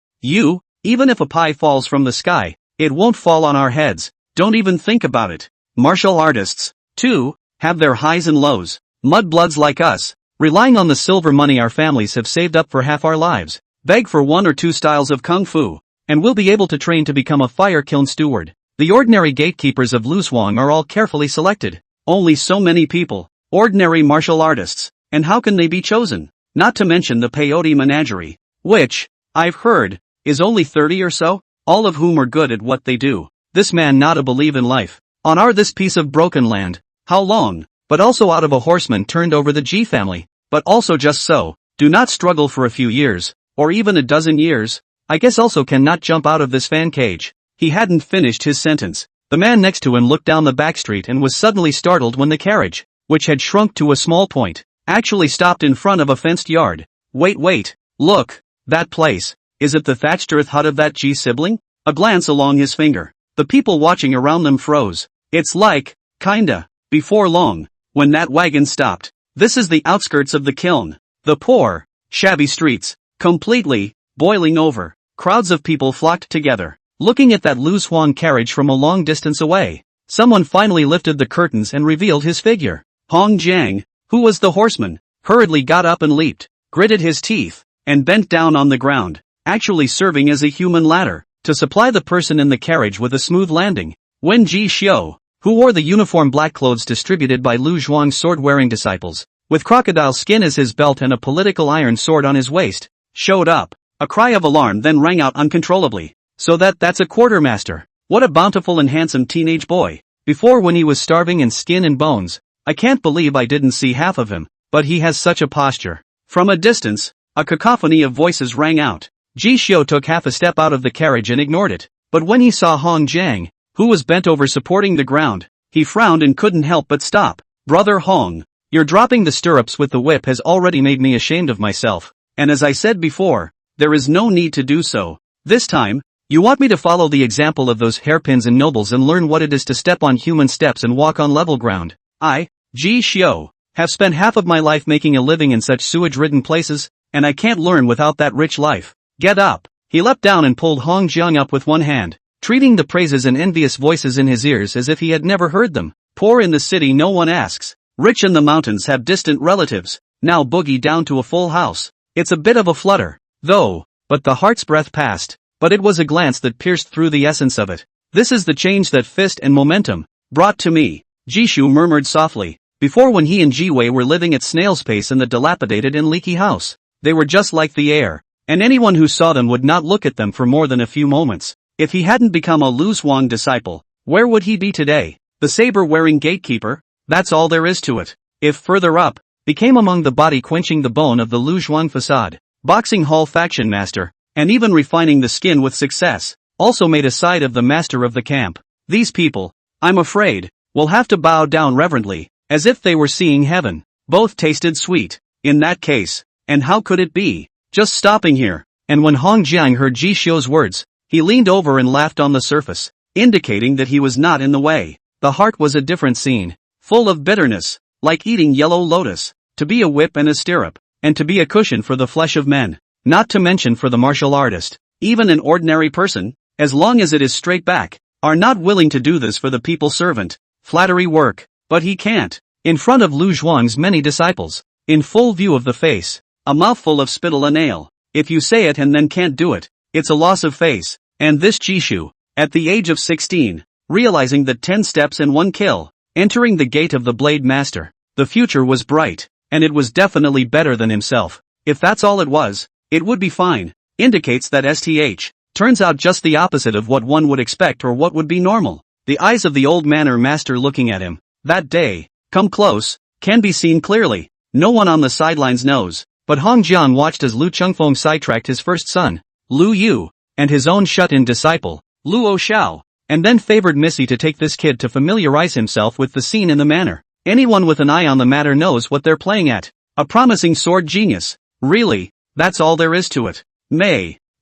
Even if a pie falls from the sky, it won't fall on our heads, don't even think about it. Martial artists, too, have their highs and lows. Mudbloods like us, relying on the silver money our families have saved up for half our lives, beg for 1 or 2 styles of kung fu, and will be able to train to become a fire kiln steward. The ordinary gatekeepers of Luzhuang are all carefully selected. Only so many people, ordinary martial artists, and how can they be chosen? Not to mention the peyote menagerie, which, I've heard, is only 30 or so, all of whom are good at what they do. This man not a believe in life. On this piece of broken land, how long? But also out of a horseman turned over the G family, but also just so, do not struggle for a few years, or even a dozen years, I guess also cannot jump out of this fan cage. He hadn't finished his sentence. The man next to him looked down the back street and was suddenly startled when the carriage, which had shrunk to a small point, actually stopped in front of a fenced yard. Wait, look, that place. Is it the thatched earth hut of that G sibling? A glance along his finger. The people watching around them froze. It's like, kinda, before long, when that wagon stopped. This is the outskirts of the kiln. The poor, shabby streets, completely, boiling over. Crowds of people flocked together, looking at that Luzhuang carriage from a long distance away. Someone finally lifted the curtains and revealed his figure. Hong Jiang, who was the horseman, hurriedly got up and leaped, gritted his teeth, and bent down on the ground, actually serving as a human ladder, to supply the person in the carriage with a smooth landing. Wen Ji Xiu, who wore the uniform black clothes distributed by Lu Zhuang's sword-wearing disciples, with crocodile skin as his belt and a political iron sword on his waist, showed up. A cry of alarm then rang out uncontrollably. So that's a quartermaster. What a bountiful and handsome teenage boy. Before, when he was starving in skin and bones, I can't believe I didn't see half of him, but he has such a posture. From a distance, a cacophony of voices rang out. Ji Xiu took half a step out of the carriage and ignored it, but when he saw Hong Jiang, who was bent over supporting the ground, he frowned and couldn't help but stop. Brother Hong, your dropping the stirrups with the whip has already made me ashamed of myself, and as I said before, there is no need to do so. This time, you want me to follow the example of those hairpins and nobles and learn what it is to step on human steps and walk on level ground. I, Ji Xiu, have spent half of my life making a living in such sewage-ridden places, and I can't learn without that rich life. Get up! He leapt down and pulled Hong Jiang up with one hand, treating the praises and envious voices in his ears as if he had never heard them. Poor in the city no one asks. Rich in the mountains have distant relatives. Now boogie down to a full house. It's a bit of a flutter, though, but the heart's breath passed. But it was a glance that pierced through the essence of it. This is the change that fist and momentum brought to me, Jishu murmured softly. Before, when he and Jiwei were living at snail's pace in the dilapidated and leaky house, they were just like the air, and anyone who saw them would not look at them for more than a few moments. If he hadn't become a Lu Zhuang disciple, where would he be today? The saber-wearing gatekeeper? That's all there is to it. If further up, became among the body quenching the bone of the Lu Zhuang facade, boxing hall faction master, and even refining the skin with success, also made a side of the master of the camp. These people, I'm afraid, will have to bow down reverently, as if they were seeing heaven. Both tasted sweet. In that case, and how could it be? Just stopping here. And when Hong Jiang heard Ji Xiu's words, He leaned over and laughed on the surface, indicating that he was not in the way. The heart was a different scene, full of bitterness, like eating yellow lotus, to be a whip and a stirrup, and to be a cushion for the flesh of men, not to mention for the martial artist. Even an ordinary person, as long as it is straight back, are not willing to do this for the people's servant. Flattery work, but he can't. In front of Lu Zhuang's many disciples, in full view of the face, a mouthful of spittle a nail. If you say it and then can't do it, it's a loss of face. And this Jishu, at the age of 16, realizing that 10 steps and 1 kill, entering the gate of the Blade Master, the future was bright, and it was definitely better than himself. If that's all it was, it would be fine. Indicates that STH turns out just the opposite of what one would expect or what would be normal. The eyes of the old manor master looking at him, that day, come close, can be seen clearly. No one on the sidelines knows, but Hong Jian watched as Lu Chengfeng sidetracked his first son, Lu Yu, and his own shut-in disciple, Luo Xiao, and then favored Missy to take this kid to familiarize himself with the scene in the manor. Anyone with an eye on the matter knows what they're playing at. A promising sword genius. Really, that's all there is to it.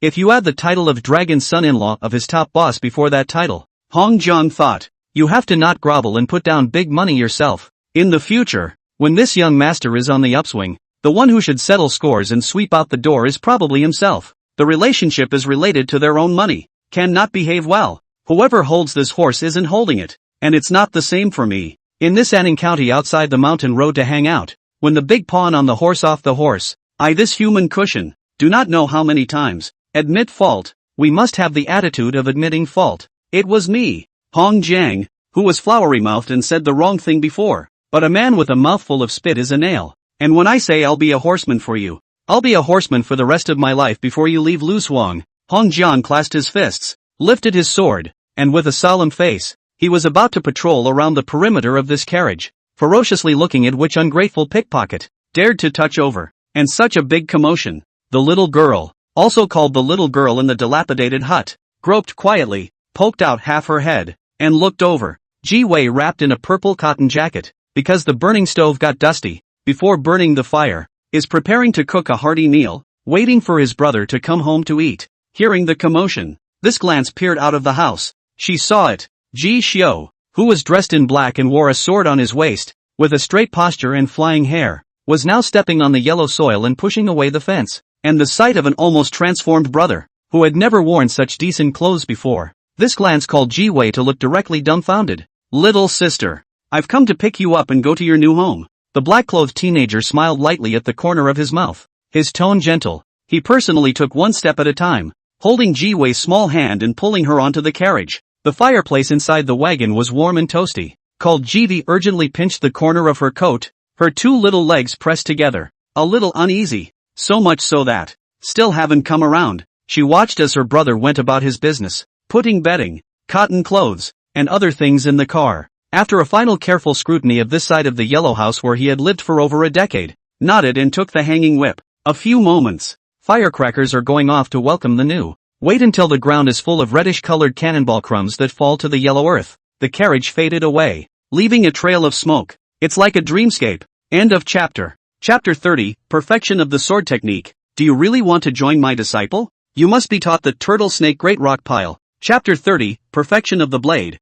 If you add the title of dragon son-in-law of his top boss before that title, Hong Jian thought, you have to not grovel and put down big money yourself. In the future, when this young master is on the upswing, the one who should settle scores and sweep out the door is probably himself. The relationship is related to their own money. Cannot behave well. Whoever holds this horse isn't holding it, and it's not the same for me. In this Anning County outside the mountain road to hang out, when the big pawn on the horse off the horse, this human cushion, do not know how many times, admit fault, we must have the attitude of admitting fault. It was me, Hong Jiang, who was flowery-mouthed and said the wrong thing before, but a man with a mouthful of spit is a nail, and when I say I'll be a horseman for you, I'll be a horseman for the rest of my life before you leave Lu Zhuang. Hong Jian clasped his fists, lifted his sword, and with a solemn face, he was about to patrol around the perimeter of this carriage, ferociously looking at which ungrateful pickpocket dared to touch over, and such a big commotion. The little girl, also called the little girl in the dilapidated hut, groped quietly, poked out half her head, and looked over. Ji Wei wrapped in a purple cotton jacket, because the burning stove got dusty, before burning the fire, is preparing to cook a hearty meal, waiting for his brother to come home to eat. Hearing the commotion, this glance peered out of the house. She saw it. Ji Xiu, who was dressed in black and wore a sword on his waist, with a straight posture and flying hair, was now stepping on the yellow soil and pushing away the fence, and the sight of an almost transformed brother, who had never worn such decent clothes before. This glance called Ji Wei to look directly dumbfounded. Little sister, I've come to pick you up and go to your new home. The black-clothed teenager smiled lightly at the corner of his mouth, his tone gentle. He personally took one step at a time, holding Ji Wei's small hand and pulling her onto the carriage. The fireplace inside the wagon was warm and toasty. Called Jivi urgently pinched the corner of her coat, her two little legs pressed together, a little uneasy, so much so that, still haven't come around. She watched as her brother went about his business, putting bedding, cotton clothes, and other things in the car. After a final careful scrutiny of this side of the yellow house where he had lived for over a decade, nodded and took the hanging whip. A few moments. Firecrackers are going off to welcome the new. Wait until the ground is full of reddish-colored cannonball crumbs that fall to the yellow earth. The carriage faded away, leaving a trail of smoke. It's like a dreamscape. End of chapter. Chapter 30, Perfection of the Sword Technique. Do you really want to join my disciple? You must be taught the turtle snake great rock pile. Chapter 30, Perfection of the Blade.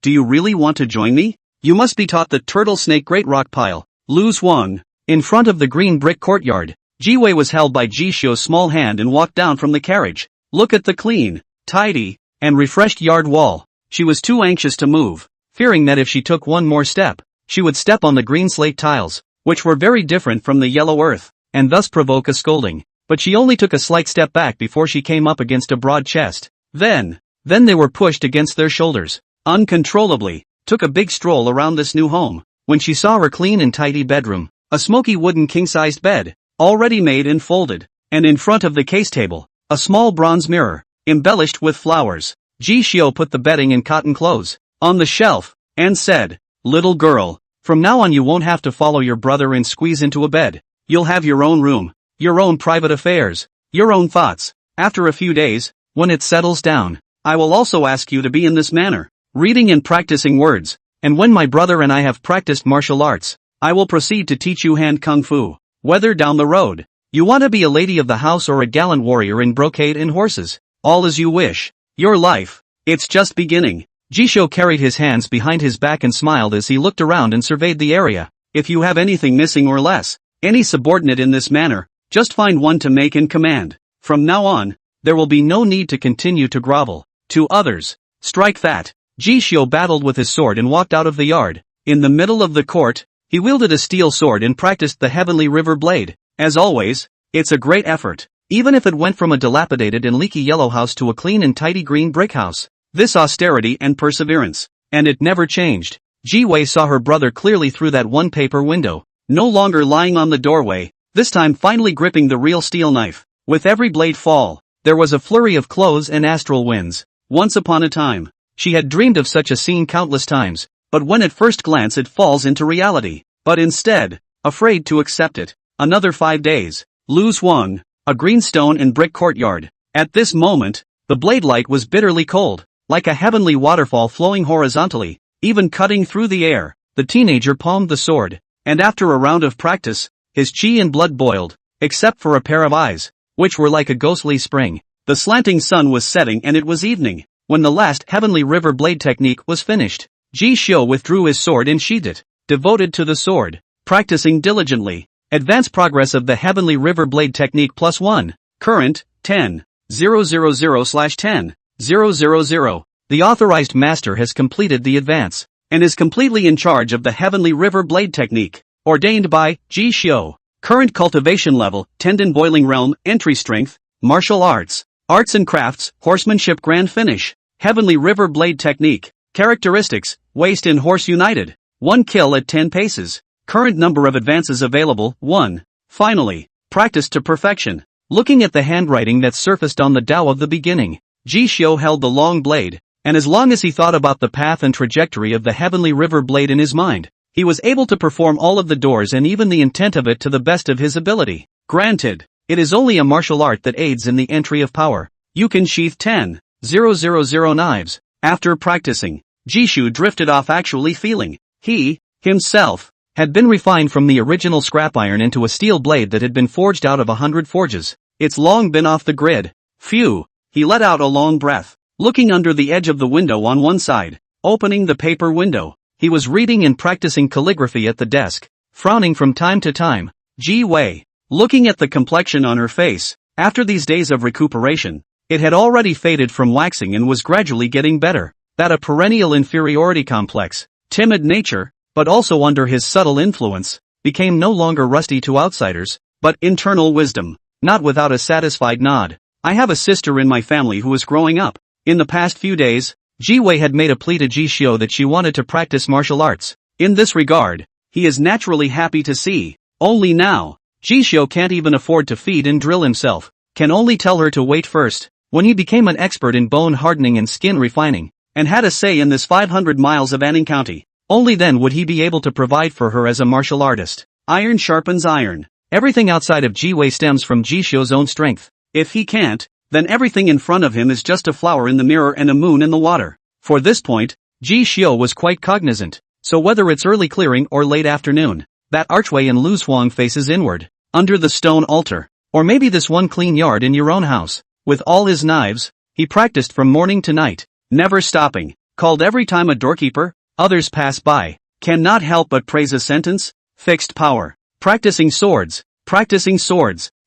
Do you really want to join me? You must be taught the turtle snake great rock pile. Lu Zhuang. In front of the green brick courtyard, Ji Wei was held by Ji Xiu's small hand and walked down from the carriage. Look at the clean, tidy, and refreshed yard wall. She was too anxious to move, fearing that if she took one more step, she would step on the green slate tiles, which were very different from the yellow earth, and thus provoke a scolding. But she only took a slight step back before she came up against a broad chest. Then they were pushed against their shoulders, uncontrollably, took a big stroll around this new home. When she saw her clean and tidy bedroom, a smoky wooden king-sized bed, already made and folded, and in front of the case table, a small bronze mirror, embellished with flowers. Ji Xiu put the bedding and cotton clothes on the shelf, and said, "Little girl, from now on you won't have to follow your brother and squeeze into a bed. You'll have your own room, your own private affairs, your own thoughts. After a few days, when it settles down, I will also ask you to be in this manner, reading and practicing words, and when my brother and I have practiced martial arts, I will proceed to teach you hand kung fu. Whether down the road, you want to be a lady of the house or a gallant warrior in brocade and horses, all as you wish. Your life, it's just beginning. Jisho carried his hands behind his back and smiled as he looked around and surveyed the area. If you have anything missing or less, any subordinate in this manner, just find one to make and command. From now on, there will be no need to continue to grovel to others. Strike that. Jisho battled with his sword and walked out of the yard. In the middle of the court, he wielded a steel sword and practiced the Heavenly River Blade. As always, it's a great effort, even if it went from a dilapidated and leaky yellow house to a clean and tidy green brick house. This austerity and perseverance. And it never changed. Ji-wei saw her brother clearly through that one paper window, no longer lying on the doorway, this time finally gripping the real steel knife. With every blade fall, there was a flurry of clothes and astral winds. Once upon a time, she had dreamed of such a scene countless times, but when at first glance it falls into reality. But instead, afraid to accept it. Another 5 days. Lu Zhuang, a green stone and brick courtyard. At this moment, the blade light was bitterly cold, like a heavenly waterfall flowing horizontally, even cutting through the air. The teenager palmed the sword, and after a round of practice, his chi and blood boiled, except for a pair of eyes, which were like a ghostly spring. The slanting sun was setting and it was evening. When the last Heavenly River Blade technique was finished, Jisho withdrew his sword and sheathed it, devoted to the sword, practicing diligently. Advanced progress of the Heavenly River Blade technique +1. Current, 10.000/10.000. The authorized master has completed the advance, and is completely in charge of the Heavenly River Blade technique, ordained by Jisho. Current cultivation level, Tendon Boiling Realm, Entry Strength, Martial Arts, Arts and Crafts, Horsemanship Grand Finish, Heavenly River Blade Technique. Characteristics, Waist and Horse United. 1 kill at 10 paces. Current number of advances available, 1. Finally, practiced to perfection. Looking at the handwriting that surfaced on the Tao of the beginning, Jisho held the long blade, and as long as he thought about the path and trajectory of the Heavenly River Blade in his mind, he was able to perform all of the doors and even the intent of it to the best of his ability. Granted, it is only a martial art that aids in the entry of power. You can sheath 10,000 knives. After practicing, Jisho drifted off actually feeling, he, himself, had been refined from the original scrap iron into a steel blade that had been forged out of 100 forges. It's long been off the grid. Phew, he let out a long breath. Looking under the edge of the window on one side, opening the paper window, he was reading and practicing calligraphy at the desk, frowning from time to time. Ji-wei, looking at the complexion on her face, after these days of recuperation, it had already faded from waxing and was gradually getting better. That a perennial inferiority complex, timid nature, but also under his subtle influence, became no longer rusty to outsiders, but internal wisdom. Not without a satisfied nod. I have a sister in my family who is growing up. In the past few days, Ji-wei had made a plea to Jisho that she wanted to practice martial arts. In this regard, he is naturally happy to see. Only now, Jisho can't even afford to feed and drill himself, can only tell her to wait first. When he became an expert in bone hardening and skin refining, and had a say in this 500 miles of Anning County, only then would he be able to provide for her as a martial artist. Iron sharpens iron. Everything outside of Ji-wei stems from Jisho's own strength. If he can't, then everything in front of him is just a flower in the mirror and a moon in the water. For this point, Jisho was quite cognizant. So whether it's early clearing or late afternoon, that archway in Lu Zhuang faces inward, under the stone altar, or maybe this one clean yard in your own house. With all his knives, he practiced from morning to night, never stopping, called every time a doorkeeper, others pass by, cannot help but praise a sentence, fixed power, practicing swords,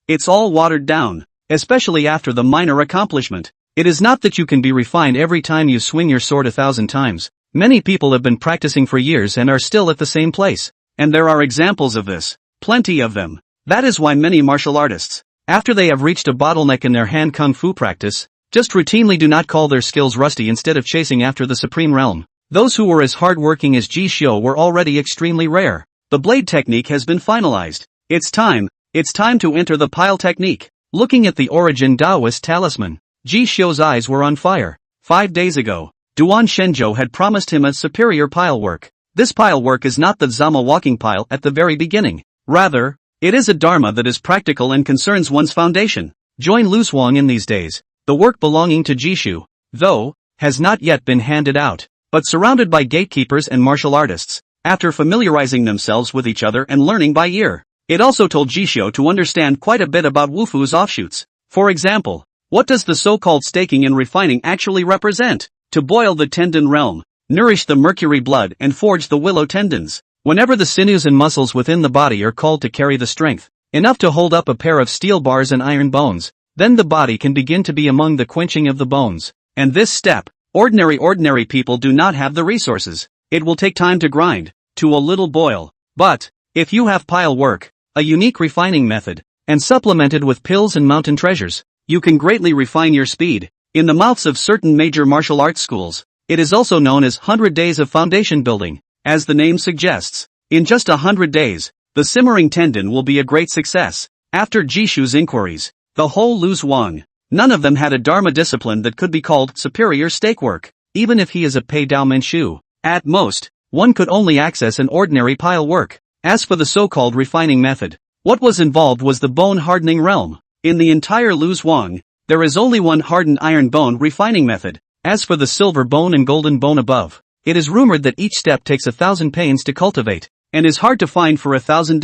it's all watered down, especially after the minor accomplishment. It is not that you can be refined every time you swing your sword 1,000 times. Many people have been practicing for years and are still at the same place, and there are examples of this, plenty of them. That is why many martial artists, after they have reached a bottleneck in their hand kung fu practice, just routinely do not call their skills rusty instead of chasing after the supreme realm. Those who were as hard-working as Jisho were already extremely rare. The blade technique has been finalized. It's time to enter the pile technique. Looking at the origin Taoist talisman, Jisho's eyes were on fire. 5 days ago, Duan Shenzhou had promised him a superior pile work. This pile work is not the Zama walking pile at the very beginning. Rather, it is a dharma that is practical and concerns one's foundation. Join Lu Zhuang in these days. The work belonging to Jishu, though, has not yet been handed out, but surrounded by gatekeepers and martial artists, after familiarizing themselves with each other and learning by ear. It also told Jisho to understand quite a bit about Wufu's offshoots. For example, What does the so-called staking and refining actually represent? To boil the tendon realm, nourish the mercury blood and forge the willow tendons. Whenever the sinews and muscles within the body are called to carry the strength, enough to hold up a pair of steel bars and iron bones, then the body can begin to be among the quenching of the bones. And this step, ordinary people do not have the resources. It will take time to grind, to a little boil. But, if you have pile work, a unique refining method, and supplemented with pills and mountain treasures, you can greatly refine your speed. In the mouths of certain major martial arts schools, it is also known as 100 days of foundation building. As the name suggests, in just 100 days, the simmering tendon will be a great success. After Jishu's inquiries, the whole Lu Zhuang, none of them had a dharma discipline that could be called superior stake work, even if he is a Pei Dao Menchu. At most, one could only access an ordinary pile work. As for the so-called refining method, what was involved was the bone hardening realm. In the entire Lu Zhuang, there is only one hardened iron bone refining method. As for the silver bone and golden bone above, it is rumored that each step takes 1,000 pains to cultivate, and is hard to find for $1,000.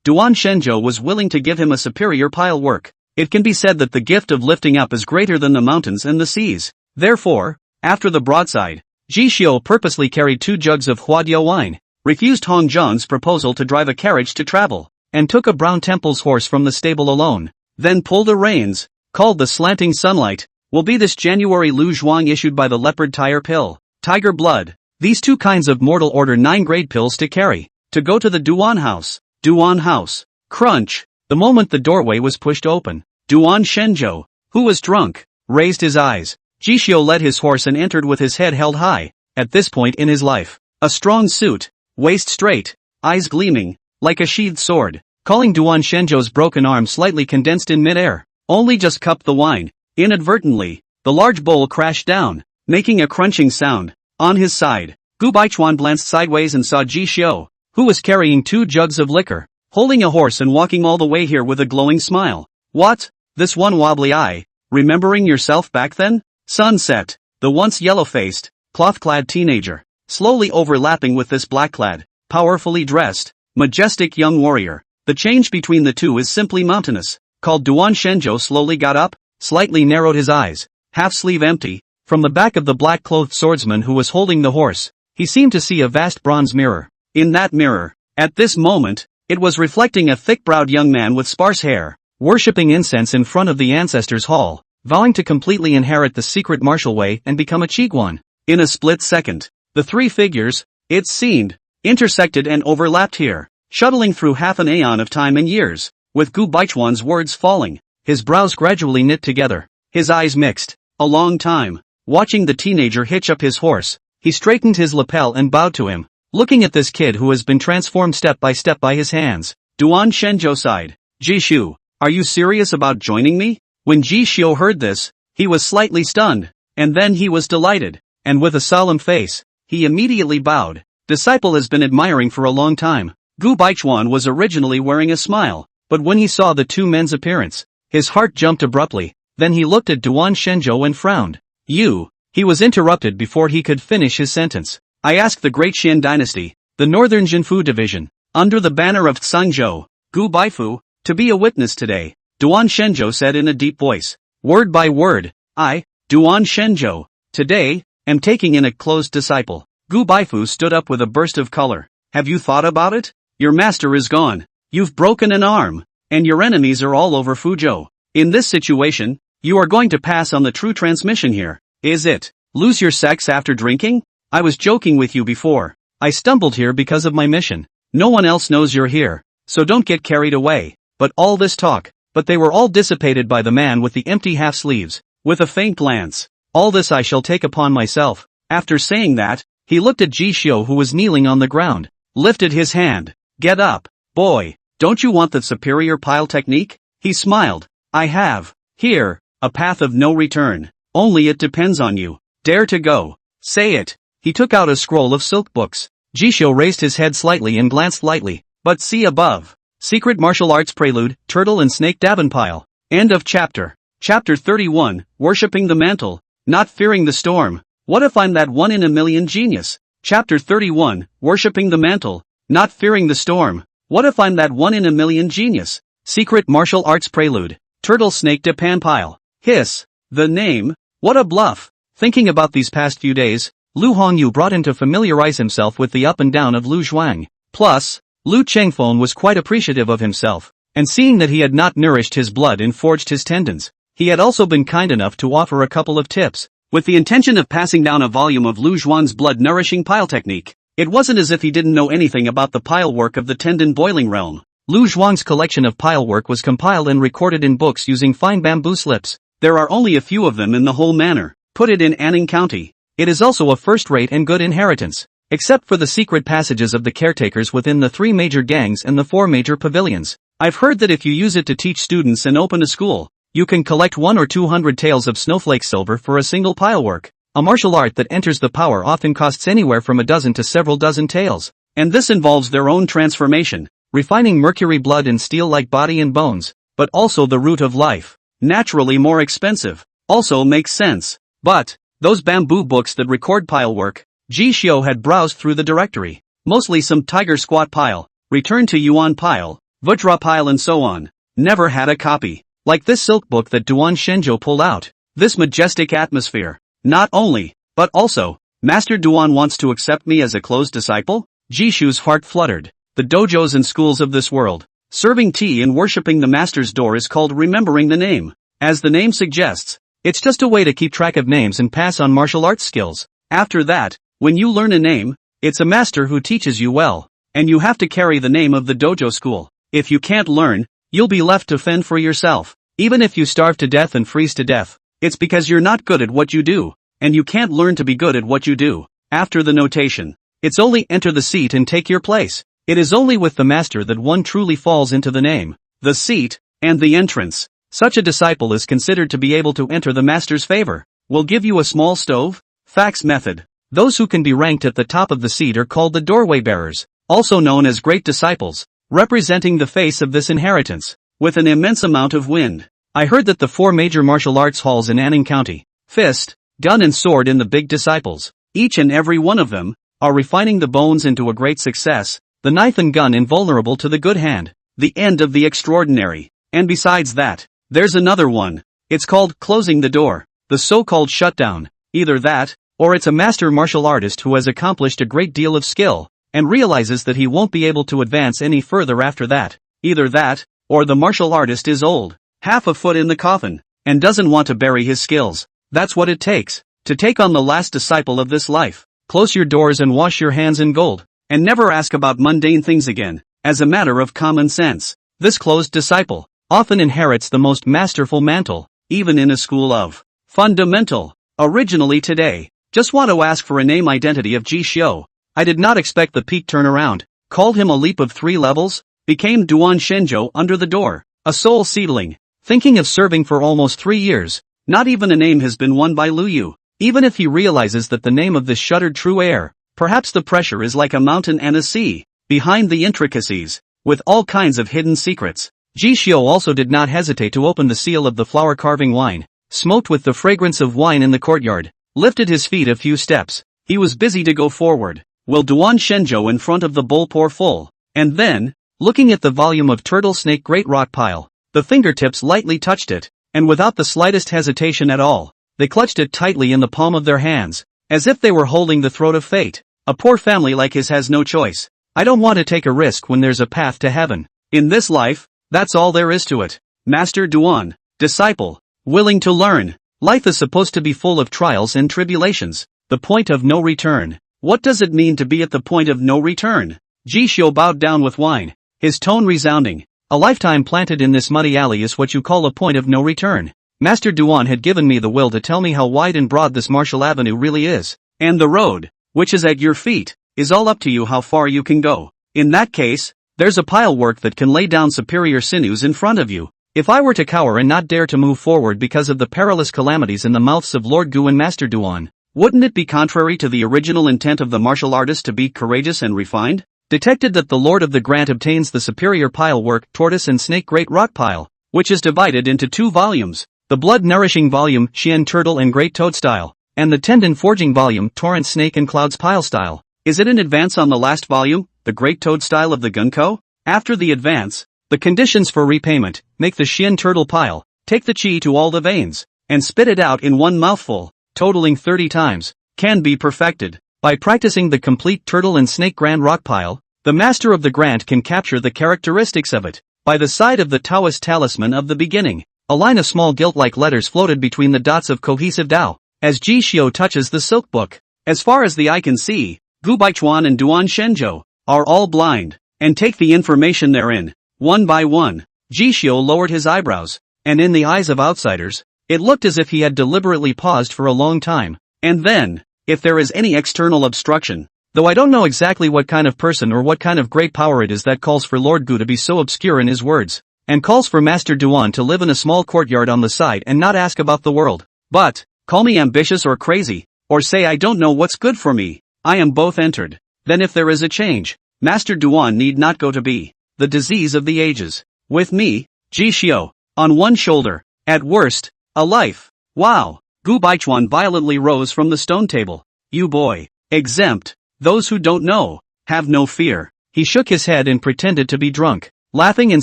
Duan Shenzhou was willing to give him a superior pile work. It can be said that the gift of lifting up is greater than the mountains and the seas. Therefore, after the broadside, Ji Xiu purposely carried 2 jugs of Huadiao wine, refused Hong Zhang's proposal to drive a carriage to travel, and took a brown temple's horse from the stable alone, then pulled the reins, called the slanting sunlight, will be this January Lu Zhuang issued by the leopard tire pill, tiger blood. These 2 kinds of mortal order 9 grade pills to carry, to go to the Duan house. Duan house. Crunch. The moment the doorway was pushed open, Duan Shenzhou, who was drunk, raised his eyes. Jishio led his horse and entered with his head held high. At this point in his life, a strong suit, waist straight, eyes gleaming, like a sheathed sword, calling Duan Shenzhou's broken arm slightly condensed in midair, only just cupped the wine. Inadvertently, the large bowl crashed down, making a crunching sound. On his side, Gu Baichuan glanced sideways and saw Ji Xiu, who was carrying 2 jugs of liquor, holding a horse and walking all the way here with a glowing smile. What? This one wobbly eye, remembering yourself back then? Sunset, the once yellow-faced, cloth-clad teenager, slowly overlapping with this black-clad, powerfully dressed, majestic young warrior. The change between the two is simply mountainous. Called Duan Shenzhou slowly got up, slightly narrowed his eyes, half-sleeve empty. From the back of the black-clothed swordsman who was holding the horse, he seemed to see a vast bronze mirror. In that mirror, at this moment, it was reflecting a thick-browed young man with sparse hair, worshipping incense in front of the ancestors' hall, vowing to completely inherit the secret martial way and become a Qiguan. In a split second, the 3 figures, it seemed, intersected and overlapped here, shuttling through half an aeon of time and years, with Gu Baichuan's words falling, his brows gradually knit together, his eyes mixed. A long time, watching the teenager hitch up his horse, he straightened his lapel and bowed to him, looking at this kid who has been transformed step by step by his hands. Duan Shenzhou sighed. Ji Xiu, are you serious about joining me? When Ji Xiu heard this, he was slightly stunned, and then he was delighted, and with a solemn face, he immediately bowed. Disciple has been admiring for a long time. Gu Baichuan was originally wearing a smile, but when he saw the 2 men's appearance, his heart jumped abruptly. Then he looked at Duan Shenzhou and frowned. You, he was interrupted before he could finish his sentence. I ask the Great Xian Dynasty, the Northern Jinfu Division, under the banner of Tsangzhou, Gu Baifu, to be a witness today, Duan Shenzhou said in a deep voice. Word by word, I, Duan Shenzhou, today, am taking in a closed disciple. Gu Baifu stood up with a burst of color. Have you thought about it? Your master is gone. You've broken an arm, and your enemies are all over Fuzhou. In this situation, you are going to pass on the true transmission here, is it? Lose your sex after drinking? I was joking with you before. I stumbled here because of my mission. No one else knows you're here, so don't get carried away. But all this talk, but they were all dissipated by the man with the empty half sleeves, with a faint glance. All this I shall take upon myself. After saying that, he looked at Ji Xiu who was kneeling on the ground, lifted his hand. Get up, boy, don't you want the superior pile technique? He smiled. I have, here, a path of no return, only it depends on you. Dare to go. Say it. He took out a scroll of silk books. Jisho raised his head slightly and glanced lightly, but see above. Secret Martial Arts Prelude, Turtle and Snake Davenpile. End of chapter. Chapter 31, Worshipping the Mantle, Not Fearing the Storm. What if I'm that 1 in a million genius? Chapter 31, Worshipping the Mantle, Not Fearing the Storm. What if I'm that 1 in a million genius? Secret Martial Arts Prelude. Turtle Snake Davenpile. Hiss. The name? What a bluff. Thinking about these past few days, Lu Hongyu brought in to familiarize himself with the up and down of Lu Zhuang. Plus, Lu Chengfeng was quite appreciative of himself, and seeing that he had not nourished his blood and forged his tendons, he had also been kind enough to offer a couple of tips, with the intention of passing down a volume of Lu Zhuang's blood-nourishing pile technique. It wasn't as if he didn't know anything about the pile work of the tendon boiling realm. Lu Zhuang's collection of pile work was compiled and recorded in books using fine bamboo slips. There are only a few of them in the whole manor. Put it in Anning County. It is also a first-rate and good inheritance, except for the secret passages of the caretakers within the 3 major gangs and the 4 major pavilions. I've heard that if you use it to teach students and open a school, you can collect 100 or 200 taels of snowflake silver for a single pilework. A martial art that enters the power often costs anywhere from a dozen to several dozen taels, and this involves their own transformation, refining mercury blood and steel-like body and bones, but also the root of life. Naturally more expensive. Also makes sense. But, those bamboo books that record pile work, Ji Xiu had browsed through the directory. Mostly some tiger squat pile, return to Yuan pile, Vajra pile and so on. Never had a copy. Like this silk book that Duan Shenzhou pulled out. This majestic atmosphere. Not only, but also, Master Duan wants to accept me as a closed disciple? Jishu's heart fluttered. The dojos and schools of this world, serving tea and worshipping the master's door is called remembering the name. As the name suggests, it's just a way to keep track of names and pass on martial arts skills. After that, when you learn a name, it's a master who teaches you well, and you have to carry the name of the dojo school. If you can't learn, you'll be left to fend for yourself. Even if you starve to death and freeze to death, it's because you're not good at what you do, and you can't learn to be good at what you do. After the notation, it's only enter the seat and take your place. It is only with the master that one truly falls into the name, the seat, and the entrance. Such a disciple is considered to be able to enter the master's favor. Will give you a small stove? Fax method. Those who can be ranked at the top of the seat are called the doorway bearers, also known as great disciples, representing the face of this inheritance, with an immense amount of wind. I heard that the 4 major martial arts halls in Anning County, fist, gun and sword in the big disciples, each and every one of them, are refining the bones into a great success, the knife and gun invulnerable to the good hand, the end of the extraordinary. And besides that, there's another one. It's called closing the door, the so-called shutdown. Either that, or it's a master martial artist who has accomplished a great deal of skill, and realizes that he won't be able to advance any further after that. Either that, or the martial artist is old, half a foot in the coffin, and doesn't want to bury his skills. That's what it takes, to take on the last disciple of this life. Close your doors and wash your hands in gold, and never ask about mundane things again, as a matter of common sense. This closed disciple often inherits the most masterful mantle, even in a school of fundamental. Originally today, just want to ask for a name identity of Ji Xiu. I did not expect the peak turnaround, called him a leap of 3 levels, became Duan Shenzhou under the door, a soul seedling. Thinking of serving for almost 3 years, not even a name has been won by Lu Yu. Even if he realizes that the name of this shuttered true heir, perhaps the pressure is like a mountain and a sea, behind the intricacies, with all kinds of hidden secrets. Ji Xiu also did not hesitate to open the seal of the flower carving wine, smoked with the fragrance of wine in the courtyard, lifted his feet a few steps. He was busy to go forward. Will Duan Shenzhou in front of the bowl pour full, and then, looking at the volume of Turtle Snake Great Rock Pile, the fingertips lightly touched it, and without the slightest hesitation at all, they clutched it tightly in the palm of their hands, as if they were holding the throat of fate. A poor family like his has no choice. I don't want to take a risk when there's a path to heaven. In this life, that's all there is to it. Master Duan, disciple, willing to learn. Life is supposed to be full of trials and tribulations. The point of no return. What does it mean to be at the point of no return? Ji Xiu bowed down with wine, his tone resounding. A lifetime planted in this muddy alley is what you call a point of no return. Master Duan had given me the will to tell me how wide and broad this martial avenue really is. And the road, which is at your feet, is all up to you how far you can go. In that case, there's a pile work that can lay down superior sinews in front of you. If I were to cower and not dare to move forward because of the perilous calamities in the mouths of Lord Gu and Master Duan, wouldn't it be contrary to the original intent of the martial artist to be courageous and refined? Detected that the Lord of the Grant obtains the superior pile work Tortoise and Snake Great Rock Pile, which is divided into 2 volumes, the blood-nourishing volume Xian Turtle and Great Toad Style, and the tendon-forging volume Torrent Snake and Clouds Pile Style. Is it an advance on the last volume, the Great Toad Style of the Gunko? After the advance, the conditions for repayment, make the Xian Turtle Pile, take the chi to all the veins, and spit it out in one mouthful, totaling 30 times, can be perfected. By practicing the complete turtle and snake grand rock pile, the master of the grand can capture the characteristics of it. By the side of the Taoist talisman of the beginning, a line of small gilt-like letters floated between the dots of cohesive Tao, as Ji Xiu touches the silk book. As far as the eye can see, Gu Baichuan and Duan Shenzhou are all blind, and take the information therein, one by one. Ji Xiu lowered his eyebrows, and in the eyes of outsiders, it looked as if he had deliberately paused for a long time. And then, if there is any external obstruction, though I don't know exactly what kind of person or what kind of great power it is that calls for Lord Gu to be so obscure in his words, and calls for Master Duan to live in a small courtyard on the side and not ask about the world. But, call me ambitious or crazy, or say I don't know what's good for me, I am both entered. Then if there is a change, Master Duan need not go to be the disease of the ages. With me, Ji Xiu, on one shoulder, at worst, a life. Wow! Gu Baichuan violently rose from the stone table. You boy, exempt. Those who don't know, have no fear. He shook his head and pretended to be drunk, laughing and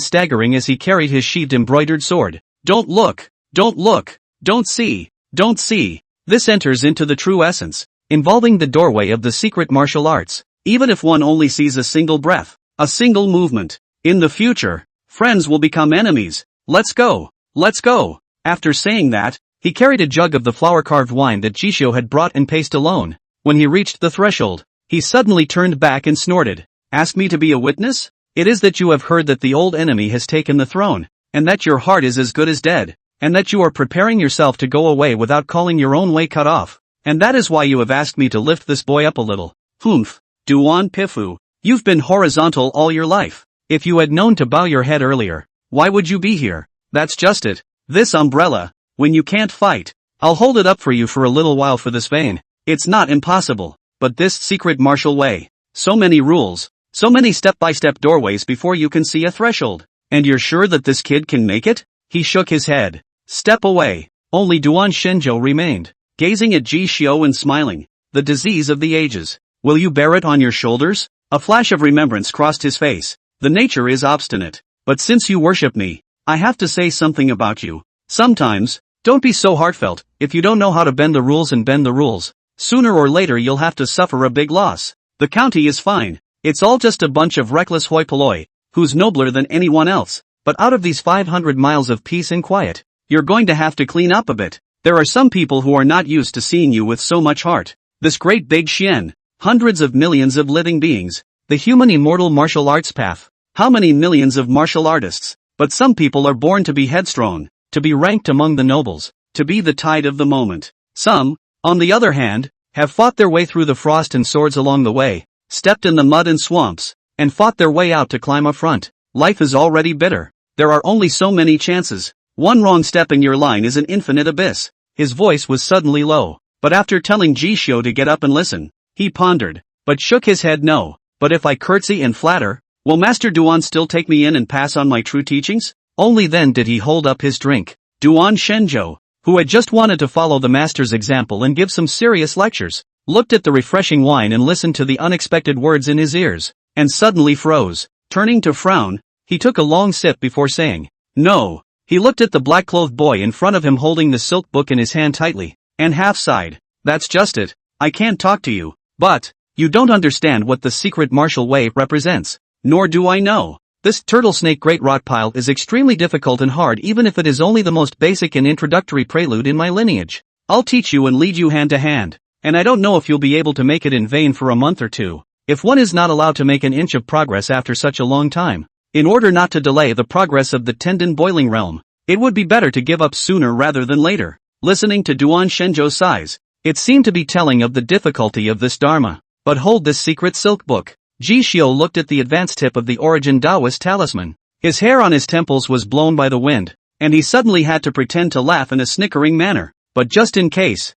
staggering as he carried his sheathed embroidered sword. Don't look, don't see, don't see. This enters into the true essence, involving the doorway of the secret martial arts. Even if one only sees a single breath, a single movement, in the future, friends will become enemies. Let's go, let's go. After saying that, he carried a jug of the flower-carved wine that Ji Xiu had brought and paced alone. When he reached the threshold, he suddenly turned back and snorted. Ask me to be a witness? It is that you have heard that the old enemy has taken the throne, and that your heart is as good as dead, and that you are preparing yourself to go away without calling your own way cut off. And that is why you have asked me to lift this boy up a little. Humph, Duan Pifu, you've been horizontal all your life. If you had known to bow your head earlier, why would you be here? That's just it. This umbrella, when you can't fight, I'll hold it up for you for a little while for this vein. It's not impossible, but this secret martial way. So many rules, so many step-by-step doorways before you can see a threshold. And you're sure that this kid can make it? He shook his head. Step away. Only Duan Shenzhou remained, gazing at Ji Xiu and smiling. The disease of the ages. Will you bear it on your shoulders? A flash of remembrance crossed his face. The nature is obstinate. But since you worship me, I have to say something about you. Sometimes, don't be so heartfelt. If you don't know how to bend the rules and bend the rules, sooner or later you'll have to suffer a big loss. The county is fine. It's all just a bunch of reckless hoi polloi, who's nobler than anyone else. But out of these 500 miles of peace and quiet, you're going to have to clean up a bit. There are some people who are not used to seeing you with so much heart. This great big Xian, hundreds of millions of living beings, the human immortal martial arts path. How many millions of martial artists? But some people are born to be headstrong, to be ranked among the nobles, to be the tide of the moment. Some, on the other hand, have fought their way through the frost and swords along the way, stepped in the mud and swamps, and fought their way out to climb a front. Life is already bitter. There are only so many chances. One wrong step in your line is an infinite abyss. His voice was suddenly low, but after telling Ji Xiu to get up and listen, he pondered, but shook his head no. But if I curtsy and flatter, will Master Duan still take me in and pass on my true teachings? Only then did he hold up his drink. Duan Shenzhou, who had just wanted to follow the master's example and give some serious lectures, looked at the refreshing wine and listened to the unexpected words in his ears, and suddenly froze. Turning to frown, he took a long sip before saying, no. He looked at the black-clothed boy in front of him holding the silk book in his hand tightly, and half sighed. That's just it. I can't talk to you. But, you don't understand what the secret martial way represents. Nor do I know. This turtle snake great rot pile is extremely difficult and hard even if it is only the most basic and introductory prelude in my lineage. I'll teach you and lead you hand to hand. And I don't know if you'll be able to make it in vain for a month or two. If one is not allowed to make an inch of progress after such a long time, in order not to delay the progress of the tendon boiling realm, it would be better to give up sooner rather than later. Listening to Duan Shenzhou's sighs, it seemed to be telling of the difficulty of this dharma. But hold this secret silk book. Ji Xiu looked at the advanced tip of the origin Taoist talisman. His hair on his temples was blown by the wind, and he suddenly had to pretend to laugh in a snickering manner. But just in case,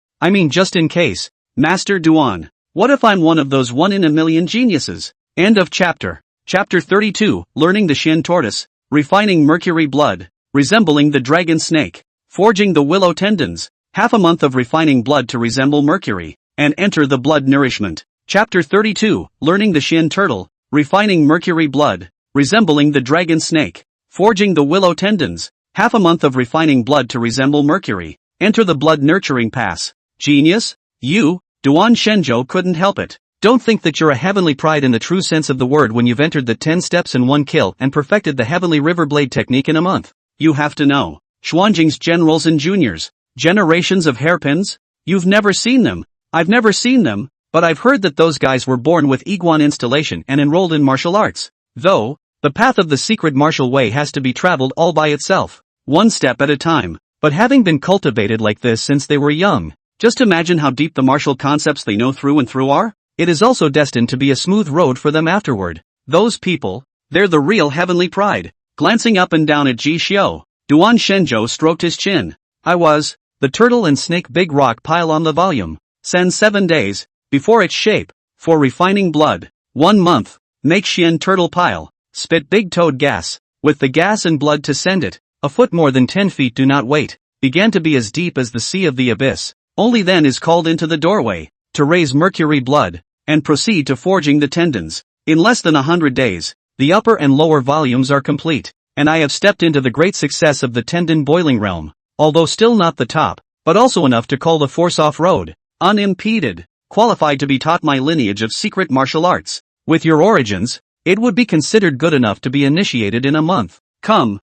Master Duan, what if I'm one of those 1 in a million geniuses? End of chapter. Chapter 32, Learning the Shin Tortoise, Refining Mercury Blood, Resembling the Dragon Snake, Forging the Willow Tendons, half a month of refining blood to resemble mercury, and enter the blood nourishment. Chapter 32, Learning the Shin Turtle, Refining Mercury Blood, Resembling the Dragon Snake, Forging the Willow Tendons, half a month of refining blood to resemble mercury, Enter the blood nurturing pass. Genius? You, Duan Shenzhou couldn't help it. Don't think that you're a heavenly pride in the true sense of the word when you've entered the 10 steps in one kill and perfected the heavenly river blade technique in a month. You have to know. Xuanjing's generals and juniors. Generations of hairpins? You've never seen them. I've never seen them, but I've heard that those guys were born with Iguan installation and enrolled in martial arts. Though, the path of the secret martial way has to be traveled all by itself. One step at a time. But having been cultivated like this since they were young, just imagine how deep the martial concepts they know through and through are. It is also destined to be a smooth road for them afterward. Those people, they're the real heavenly pride. Glancing up and down at Ji Xiao, Duan Shenzhou stroked his chin. The turtle and snake big rock pile on the volume. Send 7 days, before its shape, for refining blood. 1 month, make Xian turtle pile, spit big toad gas, with the gas and blood to send it, a foot more than 10 feet do not wait, began to be as deep as the sea of the abyss, only then is called into the doorway, to raise mercury blood, and proceed to forging the tendons. In less than 100 days, the upper and lower volumes are complete, and I have stepped into the great success of the tendon boiling realm, although still not the top, but also enough to call the force off-road, unimpeded, qualified to be taught my lineage of secret martial arts. With your origins, it would be considered good enough to be initiated in a month. Come,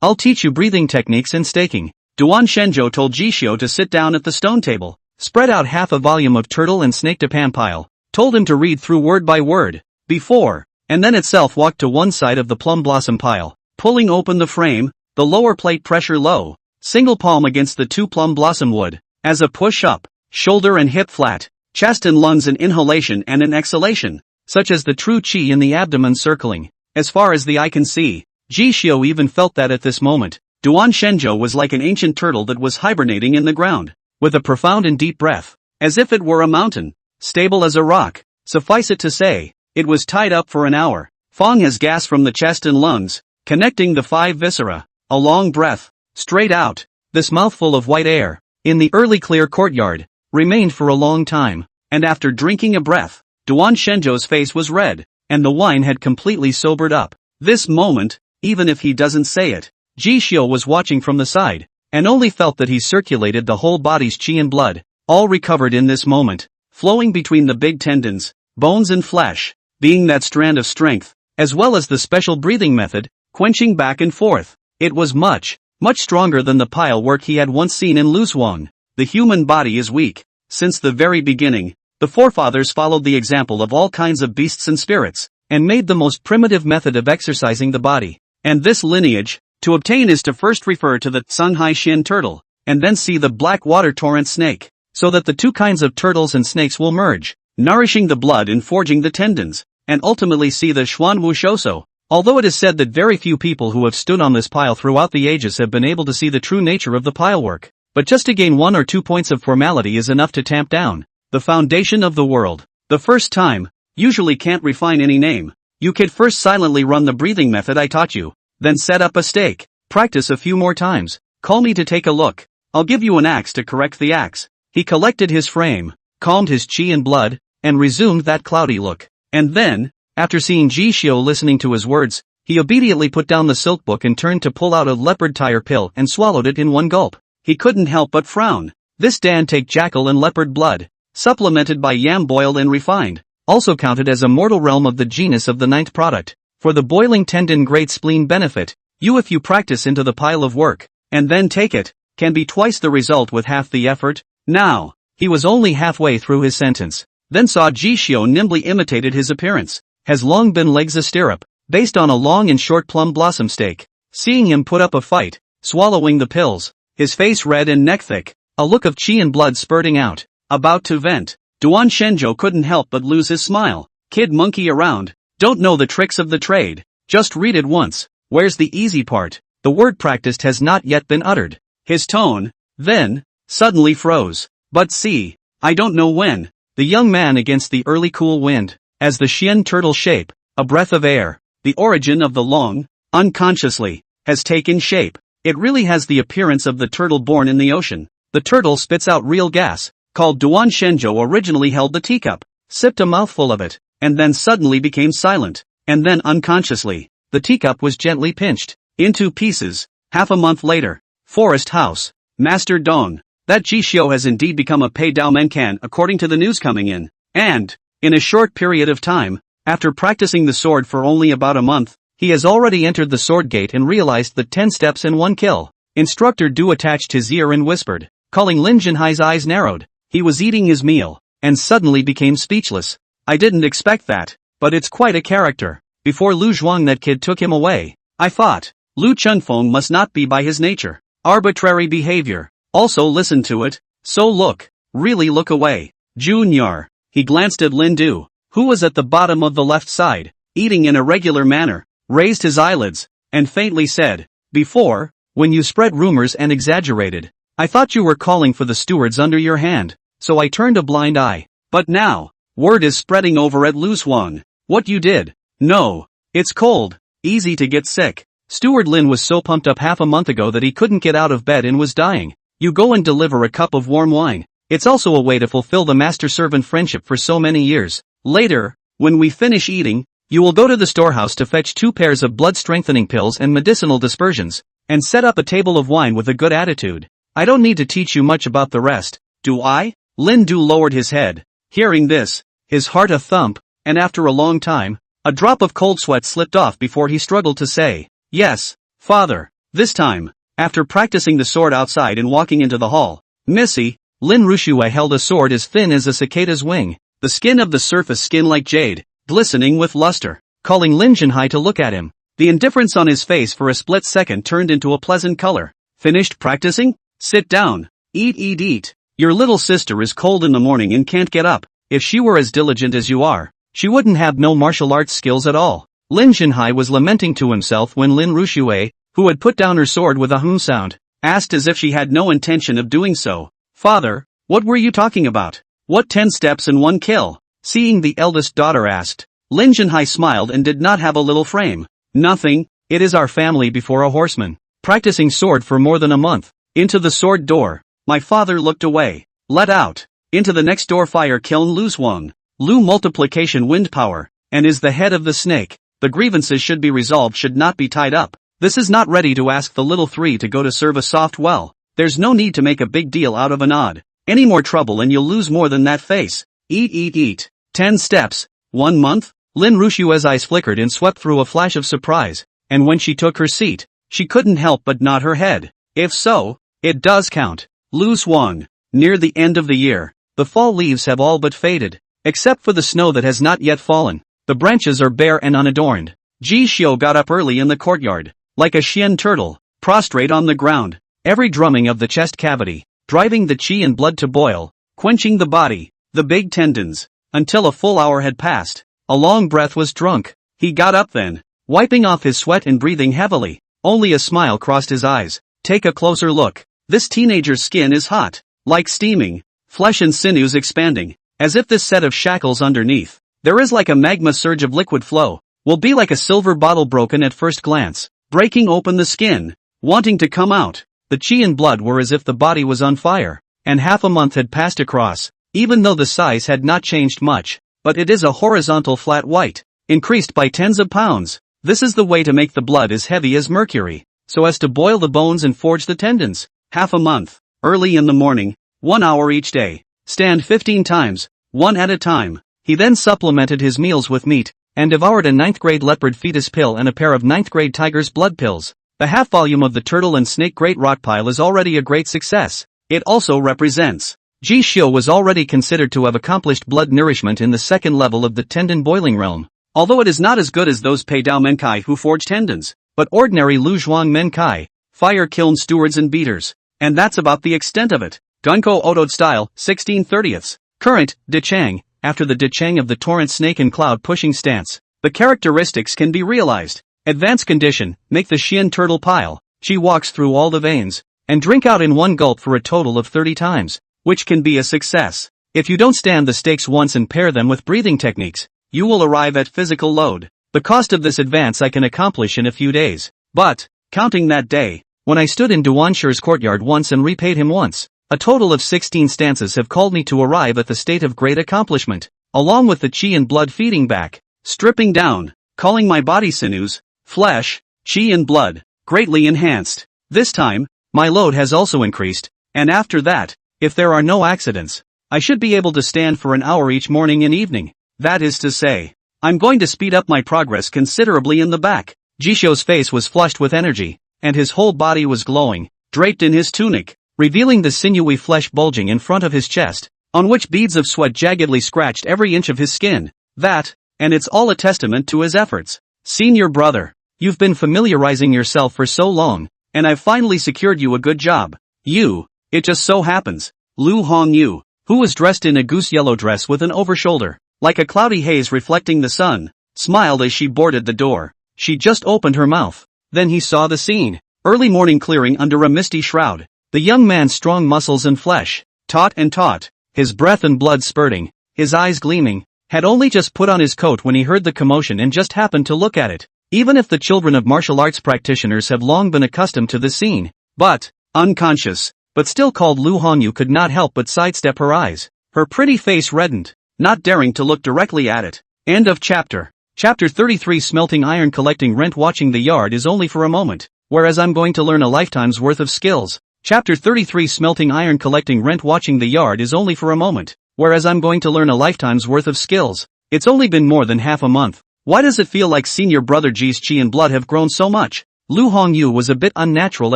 I'll teach you breathing techniques and staking. Duan Shenzhou told Ji Xiao to sit down at the stone table, spread out half a volume of turtle and snake Japan pile, told him to read through word by word, before, and then itself walked to one side of the plum blossom pile, pulling open the frame, the lower plate pressure low, single palm against the 2 plum blossom wood, as a push-up, shoulder and hip flat, chest and lungs an inhalation and an exhalation, such as the true qi in the abdomen circling, as far as the eye can see. Ji Xiao even felt that at this moment, Duan Shenzhou was like an ancient turtle that was hibernating in the ground, with a profound and deep breath, as if it were a mountain, stable as a rock. Suffice it to say, it was tied up for an hour. Fong has gas from the chest and lungs, connecting the 5 viscera. A long breath, straight out. This mouthful of white air, in the early clear courtyard, remained for a long time, and after drinking a breath, Duan Shenzhou's face was red, and the wine had completely sobered up. This moment, even if he doesn't say it, Ji Xiao was watching from the side, and only felt that he circulated the whole body's qi and blood, all recovered in this moment, flowing between the big tendons, bones and flesh, being that strand of strength, as well as the special breathing method, quenching back and forth. It was much stronger than the pile work he had once seen in Luzhuang. The human body is weak. Since the very beginning, the forefathers followed the example of all kinds of beasts and spirits, and made the most primitive method of exercising the body. And this lineage, to obtain is to first refer to the Songhai Xian turtle, and then see the black water torrent snake, so that the 2 kinds of turtles and snakes will merge, nourishing the blood and forging the tendons, and ultimately see the Xuanwu Shouso. Although it is said that very few people who have stood on this pile throughout the ages have been able to see the true nature of the pile work, but just to gain 1 or 2 points of formality is enough to tamp down the foundation of the world. The first time, usually can't refine any name. You could first silently run the breathing method I taught you, then set up a stake, practice a few more times, call me to take a look, I'll give you an axe to correct the axe. He collected his frame, calmed his qi and blood, and resumed that cloudy look. And then, after seeing Ji Xiao listening to his words, he obediently put down the silk book and turned to pull out a leopard tire pill and swallowed it in one gulp. He couldn't help but frown. This Dan take jackal and leopard blood, supplemented by yam boiled and refined, also counted as a mortal realm of the genus of the 9th product. For the boiling tendon great spleen benefit, if you practice into the pile of work, and then take it, can be twice the result with half the effort. Now, he was only halfway through his sentence, then saw Ji Xiao nimbly imitated his appearance. Has long been legs a stirrup, based on a long and short plum blossom stake. Seeing him put up a fight, swallowing the pills, his face red and neck thick, a look of qi and blood spurting out, about to vent, Duan Shenzhou couldn't help but lose his smile. Kid monkey around, don't know the tricks of the trade, just read it once, where's the easy part? The word practiced has not yet been uttered. His tone, then, suddenly froze. But see, I don't know when. The young man against the early cool wind, as the Xian turtle shape, a breath of air, the origin of the long, unconsciously, has taken shape. It really has the appearance of the turtle born in the ocean. The turtle spits out real gas, called Duan Shenzhou originally held the teacup, sipped a mouthful of it, and then suddenly became silent, and then unconsciously, the teacup was gently pinched into pieces. Half a month later, forest house. Master Dong. That Jishio has indeed become a Pei Dao Menkan according to the news coming in. And, in a short period of time, after practicing the sword for only about a month, he has already entered the sword gate and realized the 10 steps in one kill. Instructor Du attached his ear and whispered, calling Lin Jinhai's eyes narrowed. He was eating his meal, and suddenly became speechless. I didn't expect that, but it's quite a character. Before Lu Zhuang that kid took him away, I thought, Lu Chunfeng must not be by his nature. Arbitrary behavior. Also listen to it, so look, really look away. Junior. He glanced at Lin Du, who was at the bottom of the left side, eating in a regular manner, raised his eyelids, and faintly said, before, when you spread rumors and exaggerated, I thought you were calling for the stewards under your hand, so I turned a blind eye. But now, word is spreading over at Lu Zhuang. What you did? No. It's cold. Easy to get sick. Steward Lin was so pumped up half a month ago that he couldn't get out of bed and was dying. You go and deliver a cup of warm wine. It's also a way to fulfill the master-servant friendship for so many years. Later, when we finish eating, you will go to the storehouse to fetch 2 pairs of blood-strengthening pills and medicinal dispersions, and set up a table of wine with a good attitude. I don't need to teach you much about the rest, do I? Lin Du lowered his head. Hearing this, his heart a thump, and after a long time, a drop of cold sweat slipped off before he struggled to say, yes, father. This time, after practicing the sword outside and walking into the hall, Missy, Lin Rushue held a sword as thin as a cicada's wing, the skin of the surface skin like jade, glistening with luster, calling Lin Jinhai to look at him. The indifference on his face for a split second turned into a pleasant color. Finished practicing? Sit down. Eat. Your little sister is cold in the morning and can't get up. If she were as diligent as you are, she wouldn't have no martial arts skills at all. Lin Jinhai was lamenting to himself when Lin Rushue, who had put down her sword with a hum sound, asked as if she had no intention of doing so. Father, what were you talking about? What 10 steps in one kill? Seeing the eldest daughter asked. Lin Jinhai smiled and did not have a little frame. Nothing, it is our family before a horseman. Practicing sword for more than a month. Into the sword door. My father looked away. Let out. Into the next door fire kiln Lu Zhuang. Lu multiplication wind power, and is the head of the snake. The grievances should be resolved, should not be tied up. This is not ready to ask the little 3 to go to serve a soft well. There's no need to make a big deal out of an odd. Any more trouble and you'll lose more than that face. Eat. 10 steps. 1 month? Lin Rushue's eyes flickered and swept through a flash of surprise, and when she took her seat, she couldn't help but nod her head. If so, it does count. Lu Zhuang. Near the end of the year, the fall leaves have all but faded, except for the snow that has not yet fallen. The branches are bare and unadorned. Ji Xiu got up early in the courtyard, like a Xian turtle, prostrate on the ground, every drumming of the chest cavity, driving the qi and blood to boil, quenching the body, the big tendons, until a full hour had passed. A long breath was drunk. He got up then, wiping off his sweat and breathing heavily. Only a smile crossed his eyes. Take a closer look. This teenager's skin is hot, like steaming, flesh and sinews expanding, as if this set of shackles underneath, there is like a magma surge of liquid flow, will be like a silver bottle broken at first glance, breaking open the skin, wanting to come out. The qi and blood were as if the body was on fire, and half a month had passed across, even though the size had not changed much, but it is a horizontal flat white, increased by tens of pounds. This is the way to make the blood as heavy as mercury, so as to boil the bones and forge the tendons. Half a month, early in the morning, 1 hour each day, stand 15 times, one at a time. He then supplemented his meals with meat, and devoured a 9th grade leopard fetus pill and a pair of 9th grade tiger's blood pills. The half volume of the turtle and snake great rot pile is already a great success. It also represents. Ji Xiu was already considered to have accomplished blood nourishment in the 2nd level of the tendon boiling realm, although it is not as good as those Pei Dao Menkai who forge tendons, but ordinary Lu Zhuang Menkai, fire kiln stewards and beaters. And that's about the extent of it. Gunko Odod style, 16/30. Current, De Chang, after the De Chang of the torrent snake and cloud pushing stance. The characteristics can be realized. Advanced condition, make the Xian turtle pile. She walks through all the veins, and drink out in one gulp for a total of 30 times, which can be a success. If you don't stand the stakes once and pair them with breathing techniques, you will arrive at physical load. The cost of this advance I can accomplish in a few days. But, counting that day, when I stood in Duanshi's courtyard once and repaid him once, a total of 16 stances have called me to arrive at the state of great accomplishment, along with the qi and blood feeding back, stripping down, calling my body sinews, flesh, qi and blood, greatly enhanced. This time, my load has also increased, and after that, if there are no accidents, I should be able to stand for an hour each morning and evening. That is to say, I'm going to speed up my progress considerably in the back. Jisho's face was flushed with energy, and his whole body was glowing, draped in his tunic, revealing the sinewy flesh bulging in front of his chest, on which beads of sweat jaggedly scratched every inch of his skin. That, and it's all a testament to his efforts. Senior brother, you've been familiarizing yourself for so long, and I've finally secured you a good job. It just so happens. Lu Hongyu, who was dressed in a goose yellow dress with an overshoulder, like a cloudy haze reflecting the sun, smiled as she boarded the door. She just opened her mouth. Then he saw the scene. Early morning clearing under a misty shroud. The young man's strong muscles and flesh, taut and taut, his breath and blood spurting, his eyes gleaming, had only just put on his coat when he heard the commotion and just happened to look at it. Even if the children of martial arts practitioners have long been accustomed to the scene, but, unconscious, but still called Lu Hongyu could not help but sidestep her eyes. Her pretty face reddened, not daring to look directly at it. End of chapter. Chapter 33. Smelting iron. Collecting rent. Watching the yard is only for a moment, whereas I'm going to learn a lifetime's worth of skills. Chapter 33. Smelting iron. Collecting rent. Watching the yard is only for a moment, whereas I'm going to learn a lifetime's worth of skills. It's only been more than half a month. Why does it feel like senior brother Ji's chi and blood have grown so much? Lu Hongyu was a bit unnatural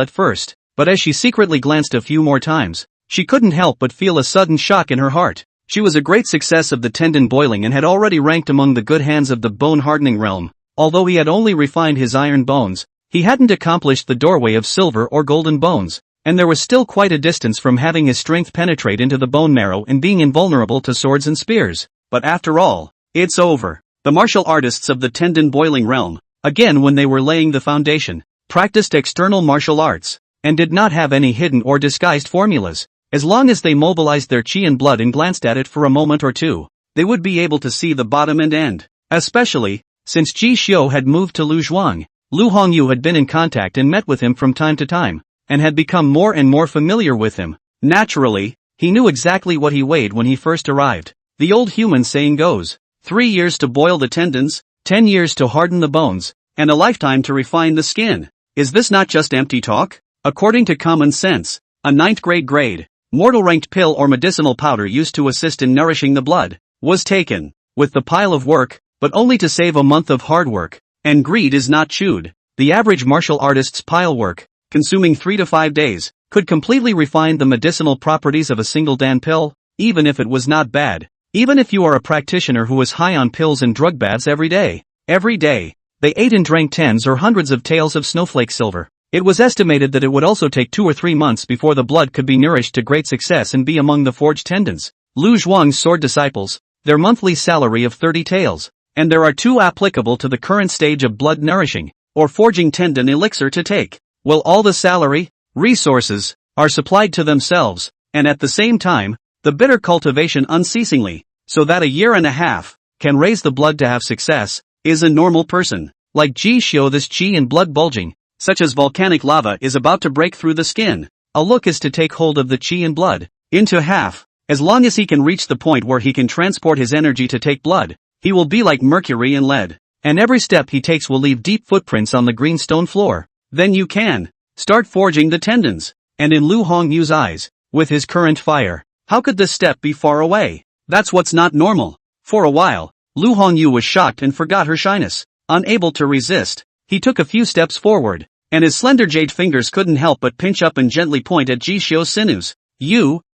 at first, but as she secretly glanced a few more times, she couldn't help but feel a sudden shock in her heart. She was a great success of the tendon boiling and had already ranked among the good hands of the bone-hardening realm. Although he had only refined his iron bones, he hadn't accomplished the doorway of silver or golden bones, and there was still quite a distance from having his strength penetrate into the bone marrow and being invulnerable to swords and spears. But after all, it's over. The martial artists of the tendon boiling realm, again when they were laying the foundation, practiced external martial arts, and did not have any hidden or disguised formulas. As long as they mobilized their chi and blood and glanced at it for a moment or two, they would be able to see the bottom and end. Especially, since Ji Xiu had moved to Luzhuang, Lu Hongyu had been in contact and met with him from time to time, and had become more and more familiar with him. Naturally, he knew exactly what he weighed when he first arrived. The old human saying goes, 3 years to boil the tendons, 10 years to harden the bones, and a lifetime to refine the skin. Is this not just empty talk? According to common sense, a 9th grade, mortal-ranked pill or medicinal powder used to assist in nourishing the blood, was taken, with the pile of work, but only to save a month of hard work, and greed is not chewed. The average martial artist's pile work, consuming 3 to 5 days, could completely refine the medicinal properties of a single dan pill, even if it was not bad. Even if you are a practitioner who is high on pills and drug baths every day, they ate and drank tens or hundreds of taels of snowflake silver. It was estimated that it would also take 2 or 3 months before the blood could be nourished to great success and be among the forged tendons. Lu Zhuang's sword disciples, their monthly salary of 30 taels, and there are 2 applicable to the current stage of blood nourishing, or forging tendon elixir to take. Will all the salary, resources, are supplied to themselves, and at the same time, the bitter cultivation unceasingly, so that a year and a half, can raise the blood to have success, is a normal person. Like Ji Xiu, this chi and blood bulging, such as volcanic lava, is about to break through the skin. A look is to take hold of the chi and blood, into half. As long as he can reach the point where he can transport his energy to take blood, he will be like mercury and lead, and every step he takes will leave deep footprints on the green stone floor. Then you can start forging the tendons. And in Lu Hongyu's eyes, with his current fire, how could this step be far away? That's what's not normal. For a while, Lu Hongyu was shocked and forgot her shyness. Unable to resist, he took a few steps forward, and his slender jade fingers couldn't help but pinch up and gently point at Ji Xiu's sinews.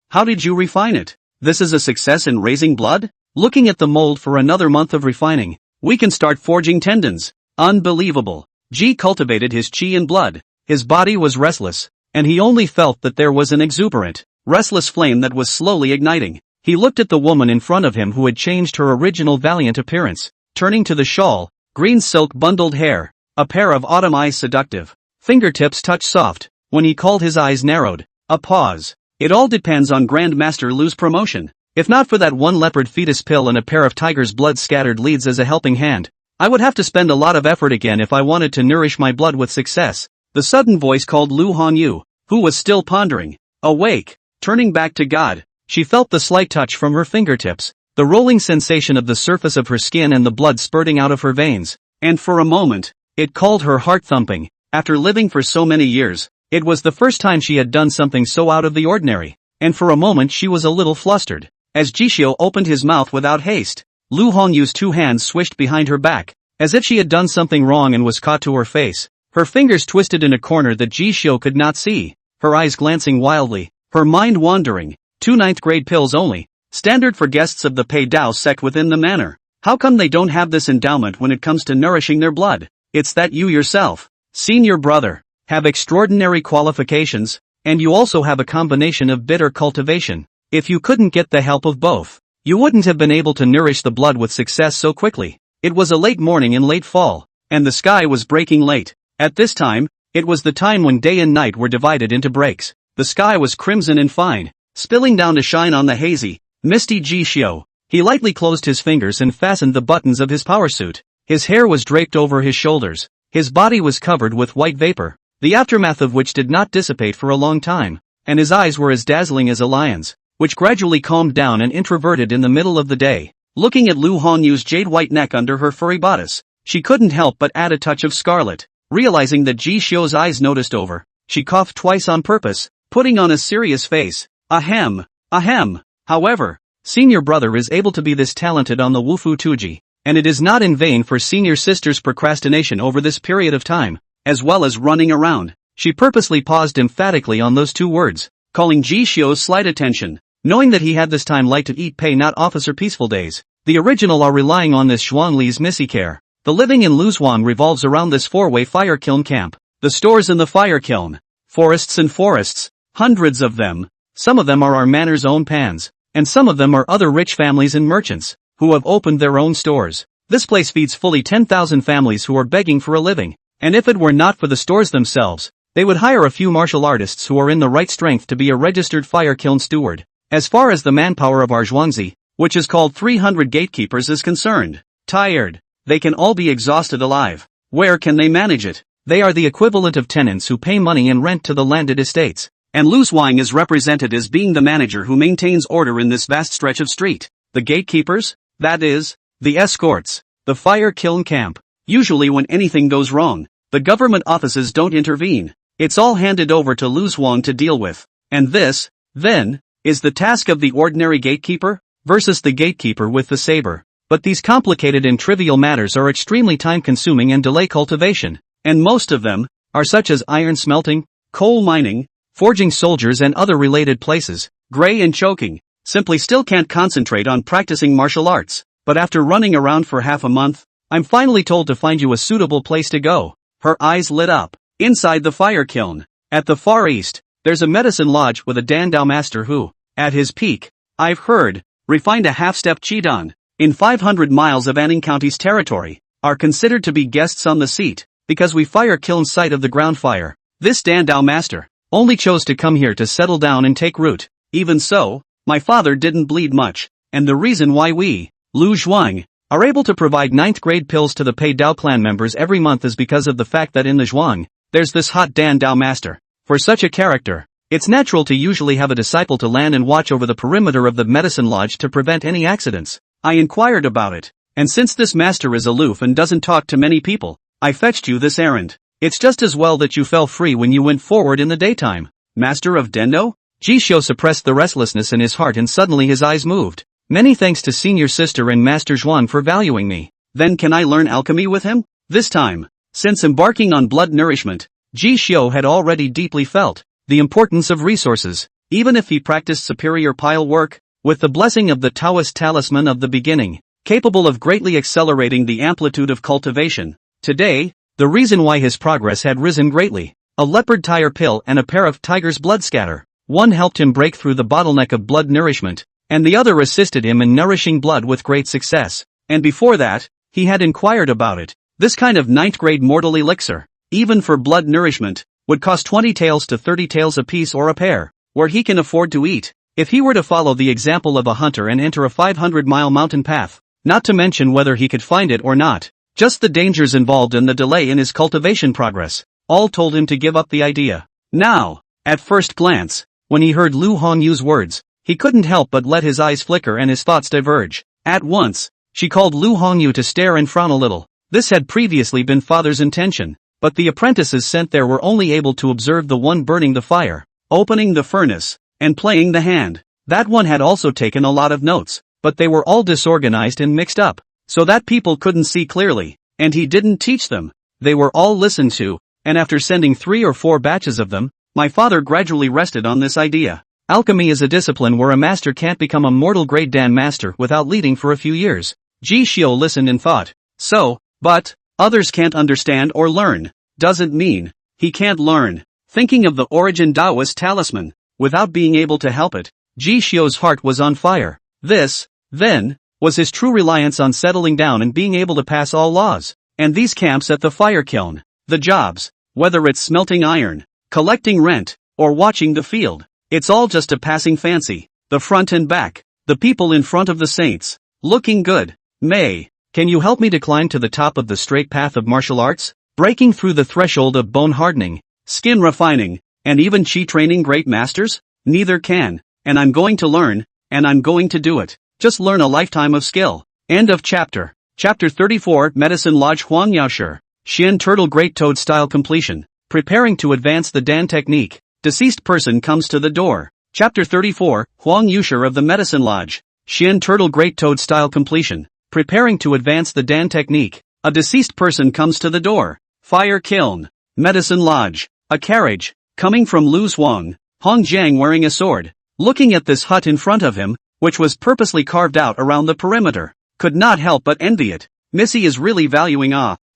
How did you refine it? This is a success in raising blood? Looking at the mold for another month of refining, we can start forging tendons. Unbelievable. Ji cultivated his chi and blood. His body was restless, and he only felt that there was an exuberant, restless flame that was slowly igniting. He looked at the woman in front of him who had changed her original valiant appearance, turning to the shawl, green silk bundled hair, a pair of autumn eyes seductive, fingertips touch soft. When he called, his eyes narrowed. A pause. It all depends on Grandmaster Lu's promotion. If not for that one leopard fetus pill and a pair of tiger's blood scattered leads as a helping hand, I would have to spend a lot of effort again if I wanted to nourish my blood with success. The sudden voice called Lu Hongyu, who was still pondering. Awake. Turning back to God, she felt the slight touch from her fingertips, the rolling sensation of the surface of her skin and the blood spurting out of her veins, and for a moment, it called her heart thumping. After living for so many years, It was the first time she had done something so out of the ordinary, and for a moment she was a little flustered. As Jishio opened his mouth without haste, Lu Hongyu's two hands swished behind her back, as if she had done something wrong and was caught to her face. Her fingers twisted in a corner that Jishio could not see, her eyes glancing wildly, her mind wandering. 2 ninth grade pills only, standard for guests of the Pei Dao sect within the manor. How come they don't have this endowment when it comes to nourishing their blood? It's that you yourself, senior brother, have extraordinary qualifications, and you also have a combination of bitter cultivation. If you couldn't get the help of both, you wouldn't have been able to nourish the blood with success so quickly. It was a late morning in late fall, and the sky was breaking late. At this time, it was the time when day and night were divided into breaks. The sky was crimson and fine, spilling down to shine on the hazy, misty Jishio. He lightly closed his fingers and fastened the buttons of his power suit. His hair was draped over his shoulders. His body was covered with white vapor, the aftermath of which did not dissipate for a long time, and his eyes were as dazzling as a lion's, which gradually calmed down and introverted in the middle of the day. Looking at Lu Honyu's jade-white neck under her furry bodice, she couldn't help but add a touch of scarlet. Realizing that Jishio's eyes noticed over, she coughed twice on purpose, putting on a serious face. Ahem, ahem. However, senior brother is able to be this talented on the Wufu Tuji, and it is not in vain for senior sister's procrastination over this period of time, as well as running around. She purposely paused emphatically on those 2 words, calling Jishio's slight attention, knowing that he had this time like to eat pay not officer peaceful days. The original are relying on this Zhuangli's missy care. The living in Luzhuang revolves around this 4-way fire kiln camp. The stores in the fire kiln, forests and forests, hundreds of them. Some of them are our manor's own pans, and some of them are other rich families and merchants, who have opened their own stores. This place feeds fully 10,000 families who are begging for a living, and if it were not for the stores themselves, they would hire a few martial artists who are in the right strength to be a registered fire kiln steward. As far as the manpower of our Zhuangzi, which is called 300 gatekeepers, is concerned, tired, they can all be exhausted alive. Where can they manage it? They are the equivalent of tenants who pay money and rent to the landed estates, and Luzhuang is represented as being the manager who maintains order in this vast stretch of street. The gatekeepers, that is, the escorts, the fire kiln camp. Usually when anything goes wrong, the government offices don't intervene. It's all handed over to Luzhuang to deal with. And this, then, is the task of the ordinary gatekeeper, versus the gatekeeper with the saber. But these complicated and trivial matters are extremely time-consuming and delay cultivation, and most of them are such as iron smelting, coal mining, forging soldiers and other related places. Gray and choking, simply still can't concentrate on practicing martial arts. But after running around for half a month, I'm finally told to find you a suitable place to go. Her eyes lit up. Inside the fire kiln, at the far east, there's a medicine lodge with a Dandao master who, at his peak, I've heard, refined a half-step Chidan, in 500 miles of Anning County's territory, are considered to be guests on the seat, because we fire kiln site of the ground fire. This Dandao master only chose to come here to settle down and take root. Even so, my father didn't bleed much, and the reason why we, Lu Zhuang, are able to provide 9th grade pills to the Pei Dao clan members every month is because of the fact that in the Zhuang, there's this hot Dandao master. For such a character, it's natural to usually have a disciple to land and watch over the perimeter of the medicine lodge to prevent any accidents. I inquired about it, and since this master is aloof and doesn't talk to many people, I fetched you this errand. It's just as well that you fell free when you went forward in the daytime. Master of Dendo? Jishio suppressed the restlessness in his heart and suddenly his eyes moved. Many thanks to senior sister and Master Zhuan for valuing me. Then can I learn alchemy with him? This time, since embarking on blood nourishment, Jishio had already deeply felt the importance of resources, even if he practiced superior pile work, with the blessing of the Taoist talisman of the beginning, capable of greatly accelerating the amplitude of cultivation. Today, the reason why his progress had risen greatly, a leopard tire pill and a pair of tiger's blood scatter. One helped him break through the bottleneck of blood nourishment, and the other assisted him in nourishing blood with great success. And before that, he had inquired about it. This kind of 9th grade mortal elixir, even for blood nourishment, would cost 20 taels to 30 taels a piece or a pair, where he can afford to eat. If he were to follow the example of a hunter and enter a 500-mile mountain path, not to mention whether he could find it or not, just the dangers involved and the delay in his cultivation progress, all told him to give up the idea. Now, at first glance, when he heard Lu Honyu's words, he couldn't help but let his eyes flicker and his thoughts diverge. At once, she called Lu Hongyu to stare and frown a little. This had previously been father's intention, but the apprentices sent there were only able to observe the one burning the fire, opening the furnace, and playing the hand. That one had also taken a lot of notes, but they were all disorganized and mixed up, so that people couldn't see clearly, and he didn't teach them. They were all listened to, and after sending 3 or 4 batches of them, my father gradually rested on this idea. Alchemy is a discipline where a master can't become a mortal grade Dan master without leading for a few years. Ji Xiu listened and thought, so, but, others can't understand or learn, doesn't mean, he can't learn. Thinking of the origin Taoist talisman, without being able to help it, Ji Xiu's heart was on fire. This, then, was his true reliance on settling down and being able to pass all laws. And these camps at the fire kiln, the jobs, whether it's smelting iron, collecting rent, or watching the field, it's all just a passing fancy. The front and back, the people in front of the saints, looking good. May, can you help me to climb to the top of the straight path of martial arts? Breaking through the threshold of bone hardening, skin refining, and even chi training great masters? Neither can, and I'm going to learn, and I'm going to do it. Just learn a lifetime of skill. End of chapter. Chapter 34 Medicine Lodge Huang Yaoshi. Xian Turtle Great Toad Style Completion. Preparing to advance the Dan technique. Deceased person comes to the door. Chapter 34 Huang Yaoshi of the Medicine Lodge. Xian Turtle Great Toad Style Completion. Preparing to advance the Dan technique. A deceased person comes to the door. Fire kiln. Medicine Lodge. A carriage. Coming from Lu Huang. Hong Jiang wearing a sword. Looking at this hut in front of him, which was purposely carved out around the perimeter, could not help but envy it. Missy is really valuing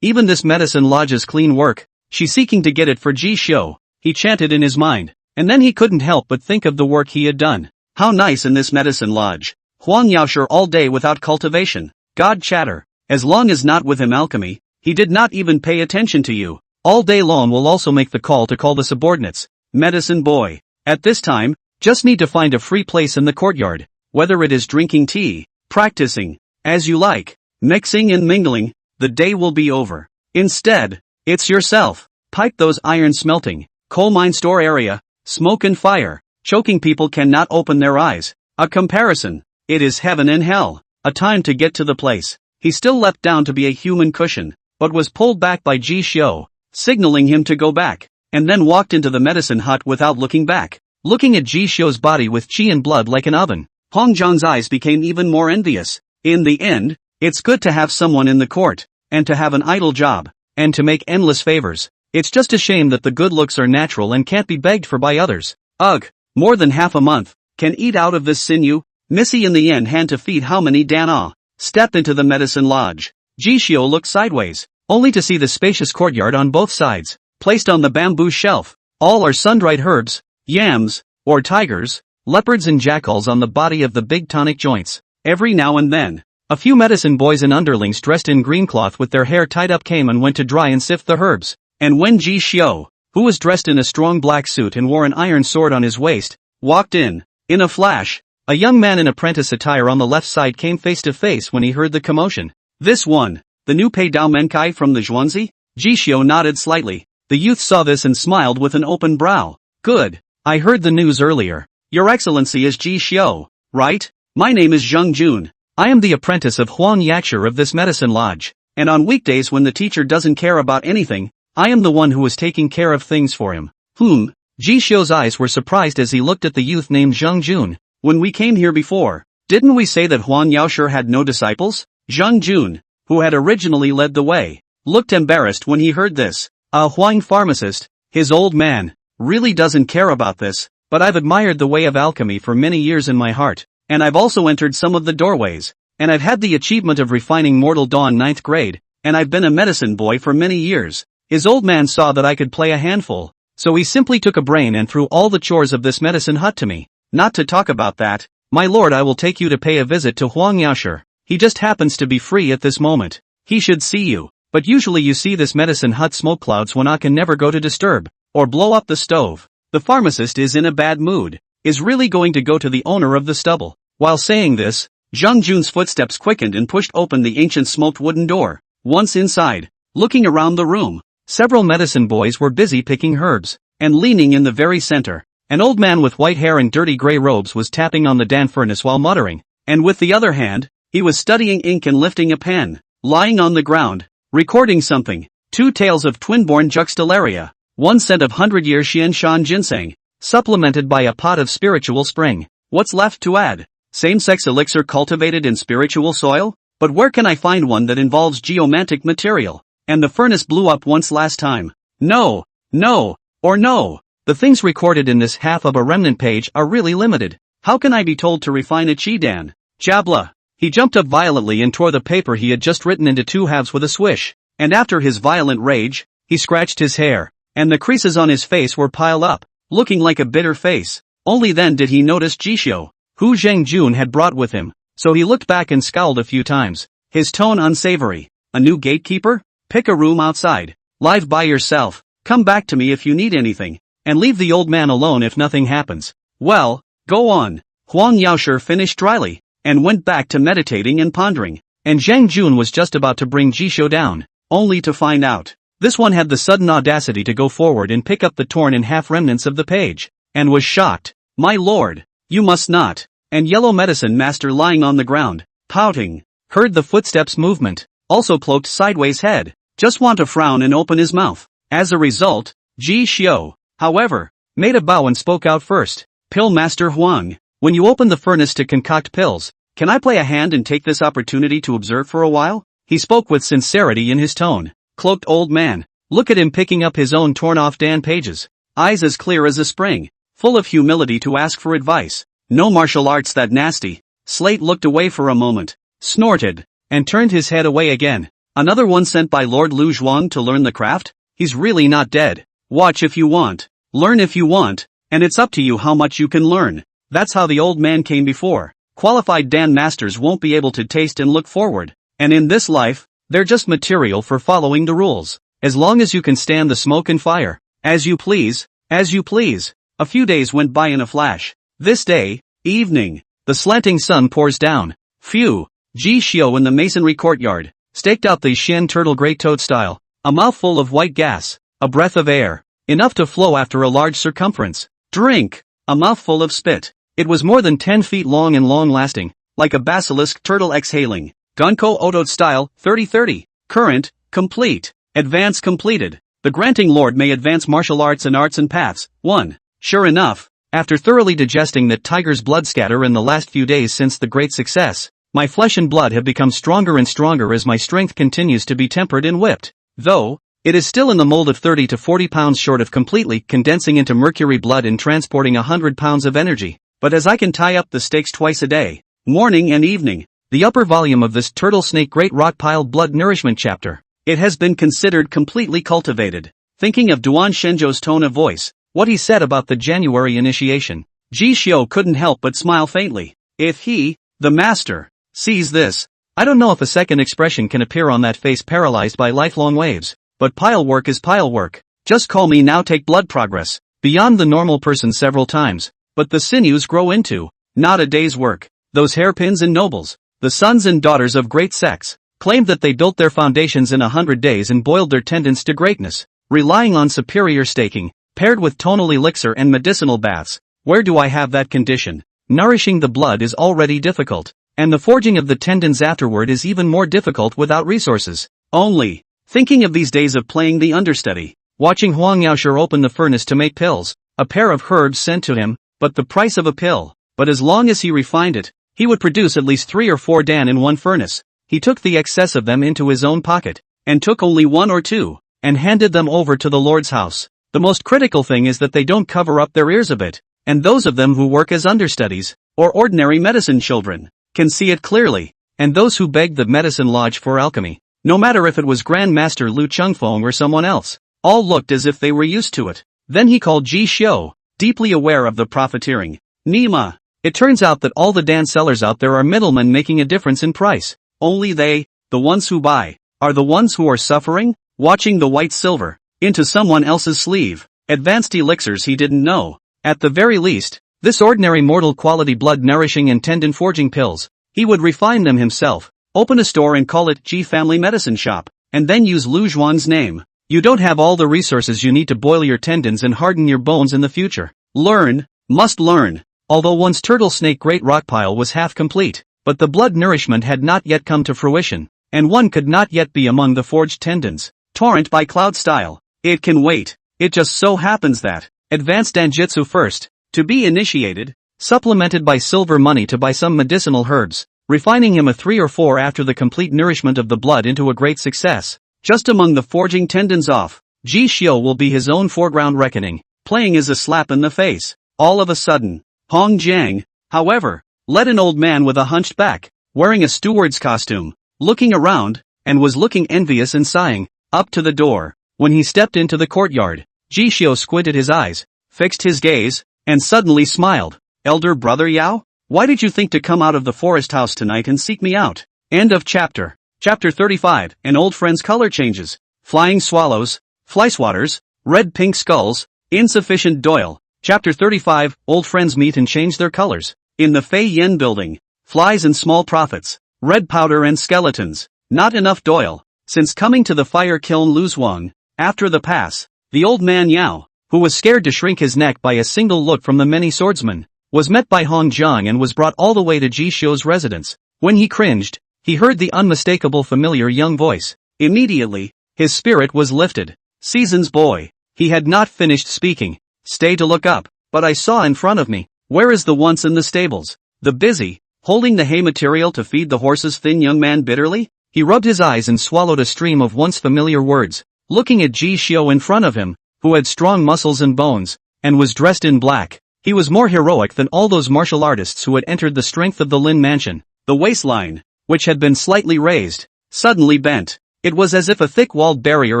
even this medicine lodge's clean work. She's seeking to get it for Ji Xiu, he chanted in his mind, and then he couldn't help but think of the work he had done. How nice in this medicine lodge. Huang Yaoshi all day without cultivation. God chatter. As long as not with him alchemy, he did not even pay attention to you. All day long will also make the call to call the subordinates. Medicine boy. At this time, just need to find a free place in the courtyard. Whether it is drinking tea, practicing, as you like, mixing and mingling, the day will be over. Instead, it's yourself. Pipe those iron smelting, coal mine store area, smoke and fire, choking people cannot open their eyes. A comparison. It is heaven and hell. A time to get to the place. He still leapt down to be a human cushion, but was pulled back by Ji Xiu, signaling him to go back, and then walked into the medicine hut without looking back. Looking at Ji Xiu's body with chi and blood like an oven, Hong Zhang's eyes became even more envious. In the end, it's good to have someone in the court, and to have an idle job, and to make endless favors. It's just a shame that the good looks are natural and can't be begged for by others. Ugh, more than half a month, can eat out of this sinew? Missy in the end had to feed how many Dan stepped into the medicine lodge. Ji Xiu looked sideways, only to see the spacious courtyard on both sides. Placed on the bamboo shelf, all are sun-dried herbs, yams, or tigers, leopards and jackals on the body of the big tonic joints. Every now and then, a few medicine boys and underlings dressed in green cloth with their hair tied up came and went to dry and sift the herbs. And when Ji Xiu, who was dressed in a strong black suit and wore an iron sword on his waist, walked in a flash, a young man in apprentice attire on the left side came face to face when he heard the commotion. This one, the new Pei Dao Menkai from the Zhuangzi? Ji Xiu nodded slightly. The youth saw this and smiled with an open brow. Good. I heard the news earlier. Your Excellency is Ji Xiu, right? My name is Zheng Jun. I am the apprentice of Huang Yaoshi of this medicine lodge, and on weekdays when the teacher doesn't care about anything, I am the one who is taking care of things for him. Ji Xiu's eyes were surprised as he looked at the youth named Zheng Jun. When we came here before, didn't we say that Huang Yaoshi had no disciples? Zheng Jun, who had originally led the way, looked embarrassed when he heard this. A Huang pharmacist, his old man, really doesn't care about this, but I've admired the way of alchemy for many years in my heart, and I've also entered some of the doorways, and I've had the achievement of refining mortal dawn 9th grade, and I've been a medicine boy for many years. His old man saw that I could play a handful, so he simply took a brain and threw all the chores of this medicine hut to me. Not to talk about that, my lord, I will take you to pay a visit to Huang Yaoshi. He just happens to be free at this moment. He should see you. But usually you see this medicine hut smoke clouds when I can never go to disturb, or blow up the stove. The pharmacist is in a bad mood, is really going to go to the owner of the stubble. While saying this, Zheng Jun's footsteps quickened and pushed open the ancient smoked wooden door. Once inside, looking around the room, several medicine boys were busy picking herbs, and leaning in the very center, an old man with white hair and dirty gray robes was tapping on the Dan furnace while muttering, and with the other hand, he was studying ink and lifting a pen. Lying on the ground, recording something. 2 tales of twin-born juxtallaria. 1 scent of 100-year Xian Shan ginseng, supplemented by a pot of spiritual spring. What's left to add? Same-sex elixir cultivated in spiritual soil? But where can I find one that involves geomantic material? And the furnace blew up once last time. No, no, or no. The things recorded in this half of a remnant page are really limited. How can I be told to refine a Chidan? Jabla. He jumped up violently and tore the paper he had just written into 2 halves with a swish. And after his violent rage, he scratched his hair, and the creases on his face were piled up, looking like a bitter face. Only then did he notice Jishio, who Zheng Jun had brought with him, so he looked back and scowled a few times, his tone unsavory. A new gatekeeper? Pick a room outside. Live by yourself. Come back to me if you need anything, and leave the old man alone if nothing happens. Well, go on. Huang Yaoshi finished dryly, and went back to meditating and pondering, and Zheng Jun was just about to bring Jishio down, only to find out. This one had the sudden audacity to go forward and pick up the torn in half remnants of the page, and was shocked. My lord, you must not. And Yellow Medicine Master lying on the ground, pouting, heard the footsteps movement, also cloaked sideways head, just want to frown and open his mouth. As a result, Ji Xiao, however, made a bow and spoke out first. Pill Master Huang, when you open the furnace to concoct pills, can I play a hand and take this opportunity to observe for a while? He spoke with sincerity in his tone. Cloaked old man, look at him picking up his own torn-off Dan pages, eyes as clear as a spring, full of humility to ask for advice. No martial arts that nasty. Slate looked away for a moment, snorted, and turned his head away again. Another one sent by Lord Lu Zhuang to learn the craft? He's really not dead. Watch if you want, learn if you want, and it's up to you how much you can learn. That's how the old man came before. Qualified Dan masters won't be able to taste and look forward, and in this life, they're just material for following the rules. As long as you can stand the smoke and fire. As you please, as you please. A few days went by in a flash. This day, evening, the slanting sun pours down. Phew. Ji Xiao in the masonry courtyard, staked out the Xian turtle grey toad style, a mouthful of white gas, a breath of air, enough to flow after a large circumference. Drink! A mouthful of spit. It was more than 10 feet long and long-lasting, like a basilisk turtle exhaling. Gunko Otoed style, 3030. Current, complete. Advance completed. The granting lord may advance martial arts and arts and paths. 1. Sure enough, after thoroughly digesting that tiger's blood scatter in the last few days since the great success, my flesh and blood have become stronger and stronger as my strength continues to be tempered and whipped. Though, it is still in the mold of 30 to 40 pounds short of completely condensing into mercury blood and transporting 100 pounds of energy. But as I can tie up the stakes twice a day, morning and evening, the upper volume of this turtle snake great rock piled blood nourishment chapter, it has been considered completely cultivated. Thinking of Duan Shenzhou's tone of voice, what he said about the January initiation, Ji Xiao couldn't help but smile faintly. If he, the master, sees this, I don't know if a second expression can appear on that face paralyzed by lifelong waves, but pile work is pile work. Just call me now take blood progress, beyond the normal person several times, but the sinews grow into, not a day's work. Those hairpins and nobles, the sons and daughters of great sects, claimed that they built their foundations in 100 days and boiled their tendons to greatness, relying on superior staking, paired with tonal elixir and medicinal baths. Where do I have that condition? Nourishing the blood is already difficult, and the forging of the tendons afterward is even more difficult without resources. Only, thinking of these days of playing the understudy, watching Huang Yaoshi open the furnace to make pills, a pair of herbs sent to him, but the price of a pill. But as long as he refined it, he would produce at least 3 or 4 Dan in one furnace. He took the excess of them into his own pocket, and took only 1 or 2, and handed them over to the Lord's house. The most critical thing is that they don't cover up their ears a bit, and those of them who work as understudies, or ordinary medicine children, can see it clearly, and those who begged the medicine lodge for alchemy, no matter if it was Grand Master Lu Chengfeng or someone else, all looked as if they were used to it. Then he called Ji Xiao, deeply aware of the profiteering. Nima. It turns out that all the Dan sellers out there are middlemen making a difference in price. Only they, the ones who buy, are the ones who are suffering, watching the white silver, into someone else's sleeve. Advanced elixirs he didn't know. At the very least, this ordinary mortal quality blood nourishing and tendon forging pills, he would refine them himself, open a store and call it Ji Family Medicine Shop, and then use Lu Zhuang's name. You don't have all the resources you need to boil your tendons and harden your bones in the future. Learn, must learn. Although one's turtle snake great rock pile was half complete, but the blood nourishment had not yet come to fruition, and one could not yet be among the forged tendons. Torrent by Cloud Style. It can wait. It just so happens that advanced Danjitsu first, to be initiated, supplemented by silver money to buy some medicinal herbs, refining him a 3 or 4 after the complete nourishment of the blood into a great success. Just among the forging tendons off, Ji Xiu will be his own foreground reckoning, playing as a slap in the face. All of a sudden, Hong Jiang, however, led an old man with a hunched back, wearing a steward's costume, looking around, and was looking envious and sighing, up to the door. When he stepped into the courtyard, Ji Xiu squinted his eyes, fixed his gaze, and suddenly smiled. Elder brother Yao? Why did you think to come out of the forest house tonight and seek me out? End of chapter. Chapter 35, An old friend's color changes. Flying swallows, flyswatters, red-pink skulls, insufficient Doyle. Chapter 35, Old friends meet and change their colors. In the Fei Yen building, flies and small profits, red powder and skeletons. Not enough Doyle. Since coming to the fire kiln Luzhuang, after the pass, the old man Yao, who was scared to shrink his neck by a single look from the many swordsmen, was met by Hong Jiang and was brought all the way to Ji Xiu's residence. When he cringed, he heard the unmistakable familiar young voice. Immediately, his spirit was lifted. Season's boy. He had not finished speaking. Stay to look up, but I saw in front of me. Where is the once in the stables? The busy, holding the hay material to feed the horses thin young man bitterly? He rubbed his eyes and swallowed a stream of once familiar words, looking at Ji Xiu in front of him, who had strong muscles and bones, and was dressed in black. He was more heroic than all those martial artists who had entered the strength of the Lin mansion. The waistline, which had been slightly raised, suddenly bent. It was as if a thick-walled barrier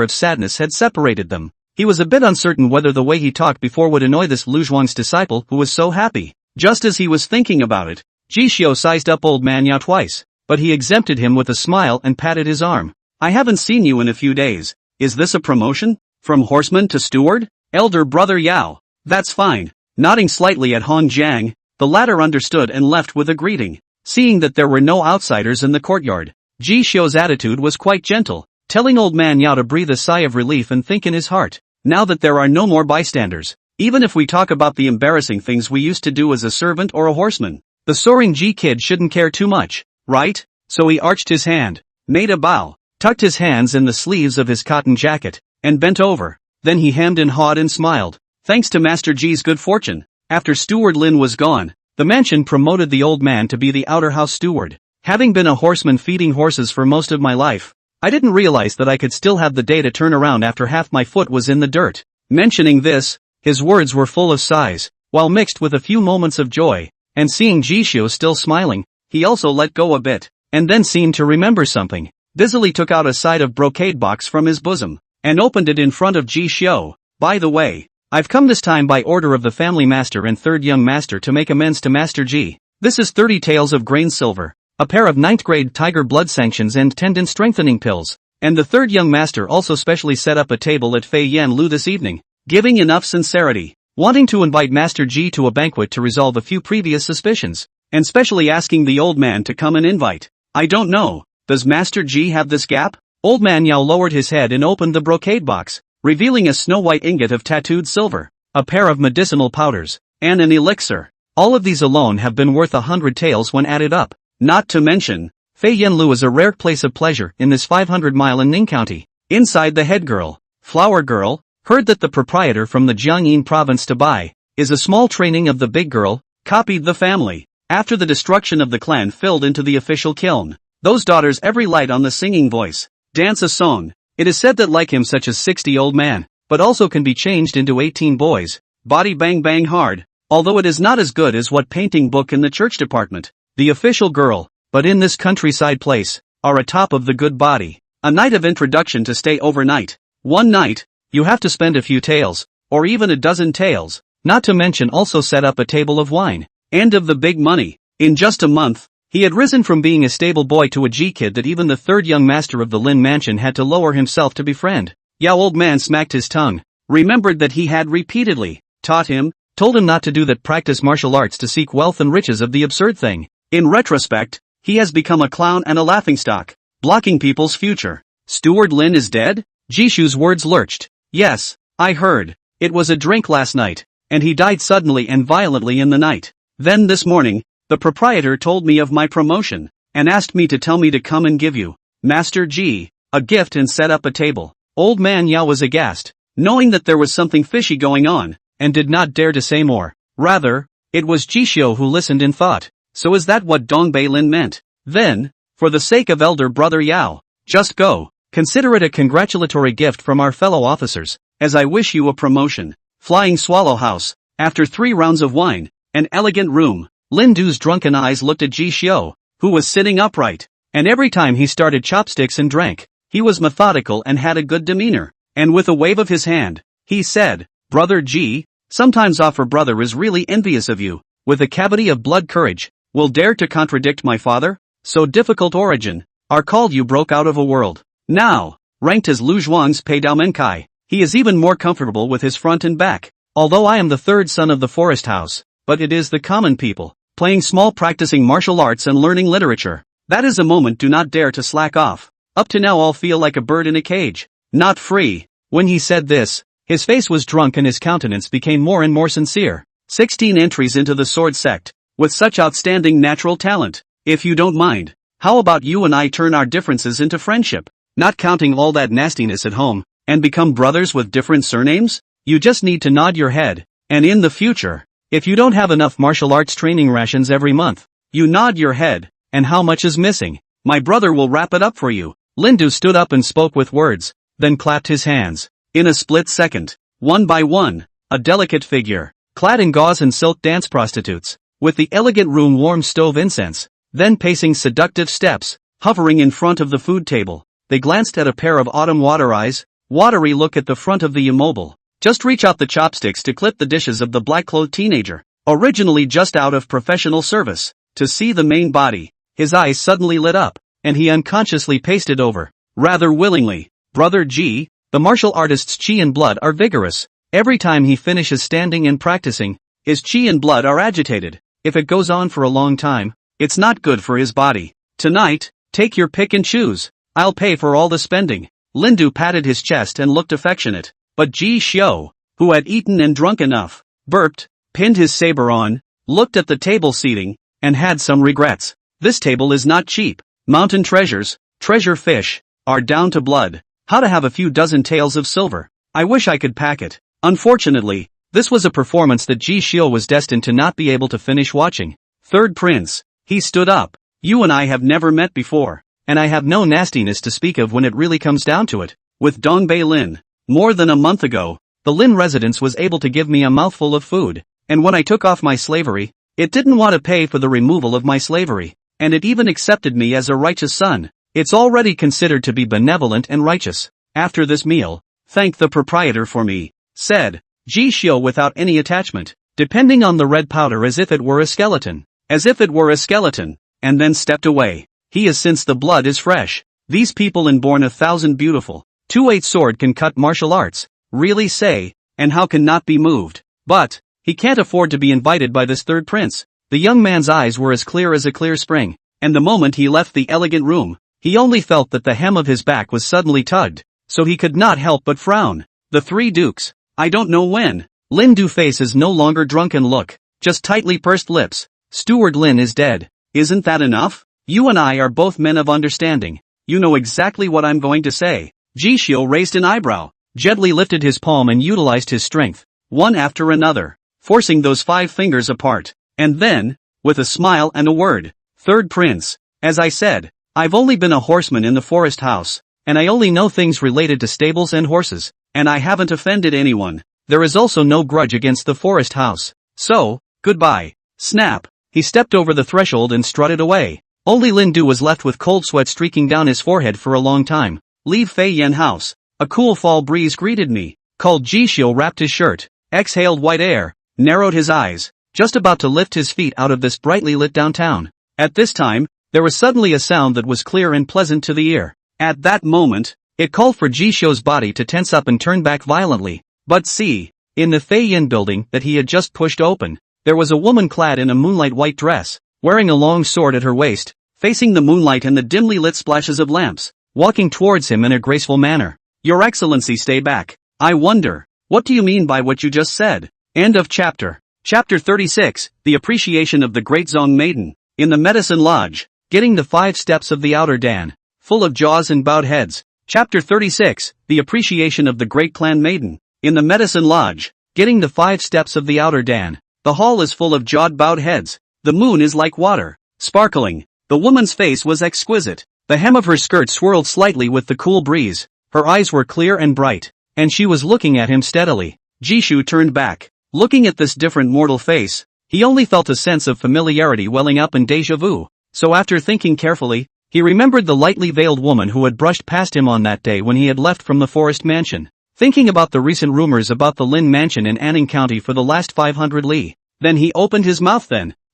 of sadness had separated them. He was a bit uncertain whether the way he talked before would annoy this Luzhuang's disciple who was so happy. Just as he was thinking about it, Ji Xiu sized up old man Yao twice, but he exempted him with a smile and patted his arm. I haven't seen you in a few days. Is this a promotion? From horseman to steward? Elder brother Yao. That's fine. Nodding slightly at Hong Jiang, the latter understood and left with a greeting. Seeing that there were no outsiders in the courtyard, Ji Xiu's attitude was quite gentle, telling old man Yao to breathe a sigh of relief and think in his heart, now that there are no more bystanders, even if we talk about the embarrassing things we used to do as a servant or a horseman, the soaring Ji kid shouldn't care too much, right? So he arched his hand, made a bow, tucked his hands in the sleeves of his cotton jacket, and bent over. Then he hemmed and hawed and smiled. Thanks to Master Ji's good fortune, after Steward Lin was gone, the mansion promoted the old man to be the outer house steward. Having been a horseman feeding horses for most of my life, I didn't realize that I could still have the day to turn around after half my foot was in the dirt. Mentioning this, his words were full of sighs, while mixed with a few moments of joy, and seeing Ji Xiu still smiling, he also let go a bit, and then seemed to remember something, busily took out a side of brocade box from his bosom, and opened it in front of Ji Xiu. By the way, I've come this time by order of the family master and third young master to make amends to Master Ji. This is 30 taels of grain silver, a pair of 9th grade tiger blood sanctions and tendon strengthening pills, and the third young master also specially set up a table at Fei Yan Lu this evening, giving enough sincerity, wanting to invite Master Ji to a banquet to resolve a few previous suspicions, and specially asking the old man to come and invite. I don't know, does Master Ji have this gap? Old man Yao lowered his head and opened the brocade box, revealing a snow-white ingot of tattooed silver, a pair of medicinal powders, and an elixir. All of these alone have been worth 100 taels when added up. Not to mention, Fei Yan Lu is a rare place of pleasure in this 500-mile in Ning County. Inside the head girl, flower girl, heard that the proprietor from the Jiangyin province to buy, is a small training of the big girl, copied the family. After the destruction of the clan filled into the official kiln, those daughters every light on the singing voice, dance a song. It is said that like him such as 60 old man, but also can be changed into 18 boys, body bang bang hard, although it is not as good as what painting book in the church department. The official girl, but in this countryside place, are atop of the good body. A night of introduction to stay overnight. One night, you have to spend a few taels, or even a dozen taels, not to mention also set up a table of wine. End of the big money. In just a month, he had risen from being a stable boy to a G-kid that even the third young master of the Lin mansion had to lower himself to befriend. Yao old man smacked his tongue, remembered that he had repeatedly taught him, told him not to do that, practice martial arts to seek wealth and riches of the absurd thing. In retrospect, he has become a clown and a laughingstock, blocking people's future. Steward Lin is dead? Jishu's words lurched. Yes, I heard. It was a drink last night, and he died suddenly and violently in the night. Then this morning, the proprietor told me of my promotion, and asked me to tell me to come and give you, Master Ji, a gift and set up a table. Old man Yao was aghast, knowing that there was something fishy going on, and did not dare to say more. Rather, it was Jishio who listened in thought. So is that what Dongbei Lin meant? Then, for the sake of elder brother Yao, just go. Consider it a congratulatory gift from our fellow officers, as I wish you a promotion. Flying Swallow House. After 3 rounds of wine, an elegant room, Lin Du's drunken eyes looked at Jishio, who was sitting upright, and every time he started chopsticks and drank, he was methodical and had a good demeanor, and with a wave of his hand, he said, Brother G, sometimes offer brother is really envious of you, with a cavity of blood courage, will dare to contradict my father? So difficult origin, are called you broke out of a world. Now, ranked as Lu Zhuang's Pei Dao Menkai, he is even more comfortable with his front and back, although I am the 3rd son of the forest house, but it is the common people, playing small practicing martial arts and learning literature. That is a moment do not dare to slack off. Up to now all feel like a bird in a cage, not free. When he said this, his face was drunk and his countenance became more and more sincere. 16 entries into the sword sect, with such outstanding natural talent. If you don't mind, how about you and I turn our differences into friendship, not counting all that nastiness at home, and become brothers with different surnames? You just need to nod your head, and in the future, if you don't have enough martial arts training rations every month, you nod your head, and how much is missing? My brother will wrap it up for you. Lindu stood up and spoke with words, then clapped his hands. In a split second, one by one, a delicate figure, clad in gauze and silk dance prostitutes, with the elegant room warm stove incense, then pacing seductive steps, hovering in front of the food table. They glanced at a pair of autumn water eyes, watery look at the front of the immobile. Just reach out the chopsticks to clip the dishes of the black-clothed teenager, originally just out of professional service. To see the main body, his eyes suddenly lit up, and he unconsciously pasted over, rather willingly. Brother G, the martial artist's chi and blood are vigorous. Every time he finishes standing and practicing, his chi and blood are agitated. If it goes on for a long time, it's not good for his body. Tonight, take your pick and choose. I'll pay for all the spending. Lindu patted his chest and looked affectionate. But Ji Xiu, who had eaten and drunk enough, burped, pinned his saber on, looked at the table seating, and had some regrets. This table is not cheap. Mountain treasures, treasure fish, are down to blood. How to have a few dozen taels of silver. I wish I could pack it. Unfortunately, this was a performance that Ji Xiu was destined to not be able to finish watching. Third prince, he stood up. You and I have never met before, and I have no nastiness to speak of when it really comes down to it. With Dongbei Lin, more than a month ago, the Lin residence was able to give me a mouthful of food, and when I took off my slavery, it didn't want to pay for the removal of my slavery, and it even accepted me as a righteous son. It's already considered to be benevolent and righteous. After this meal, thank the proprietor for me, said Ji Xiu without any attachment, depending on the red powder as if it were a skeleton. As if it were a skeleton, and then stepped away. He is since the blood is fresh. These people inborn 1,000 beautiful, 2-8 sword can cut martial arts, really say, and how can not be moved. But, he can't afford to be invited by this third prince. The young man's eyes were as clear as a clear spring, and the moment he left the elegant room, he only felt that the hem of his back was suddenly tugged, so he could not help but frown. The three dukes, I don't know when. Lin Du face is no longer drunken look, just tightly pursed lips. Steward Lin is dead. Isn't that enough? You and I are both men of understanding. You know exactly what I'm going to say. Ji Xiu raised an eyebrow, gently lifted his palm and utilized his strength, one after another, forcing those 5 fingers apart. And then, with a smile and a word, third prince, as I said, I've only been a horseman in the forest house, and I only know things related to stables and horses, and I haven't offended anyone. There is also no grudge against the forest house. So, goodbye. Snap. He stepped over the threshold and strutted away. Only Lin Du was left with cold sweat streaking down his forehead for a long time. Leave Fei Yan house. A cool fall breeze greeted me. Called Ji Xiu wrapped his shirt, exhaled white air, narrowed his eyes, just about to lift his feet out of this brightly lit downtown. At this time, there was suddenly a sound that was clear and pleasant to the ear. At that moment, it called for Ji Xiu's body to tense up and turn back violently. But see, in the Fei Yan building that he had just pushed open, there was a woman clad in a moonlight white dress, wearing a long sword at her waist, facing the moonlight and the dimly lit splashes of lamps, walking towards him in a graceful manner. Your Excellency, stay back. I wonder, what do you mean by what you just said? End of chapter. Chapter 36, The Appreciation of the Great Zong Maiden. In the Medicine Lodge, getting the 5 steps of the outer Dan, full of jaws and bowed heads, Chapter 36, The Appreciation of the Great Clan Maiden. In the Medicine Lodge, getting the 5 steps of the outer Dan. The hall is full of jawed bowed heads. The moon is like water, sparkling. The woman's face was exquisite. The hem of her skirt swirled slightly with the cool breeze. Her eyes were clear and bright, and she was looking at him steadily. Jishu turned back. Looking at this different mortal face, he only felt a sense of familiarity welling up in déjà vu. So after thinking carefully, he remembered the lightly veiled woman who had brushed past him on that day when he had left from the forest mansion. Thinking about the recent rumors about the Lin mansion in Anning County for the last 500 li. Then he opened his mouth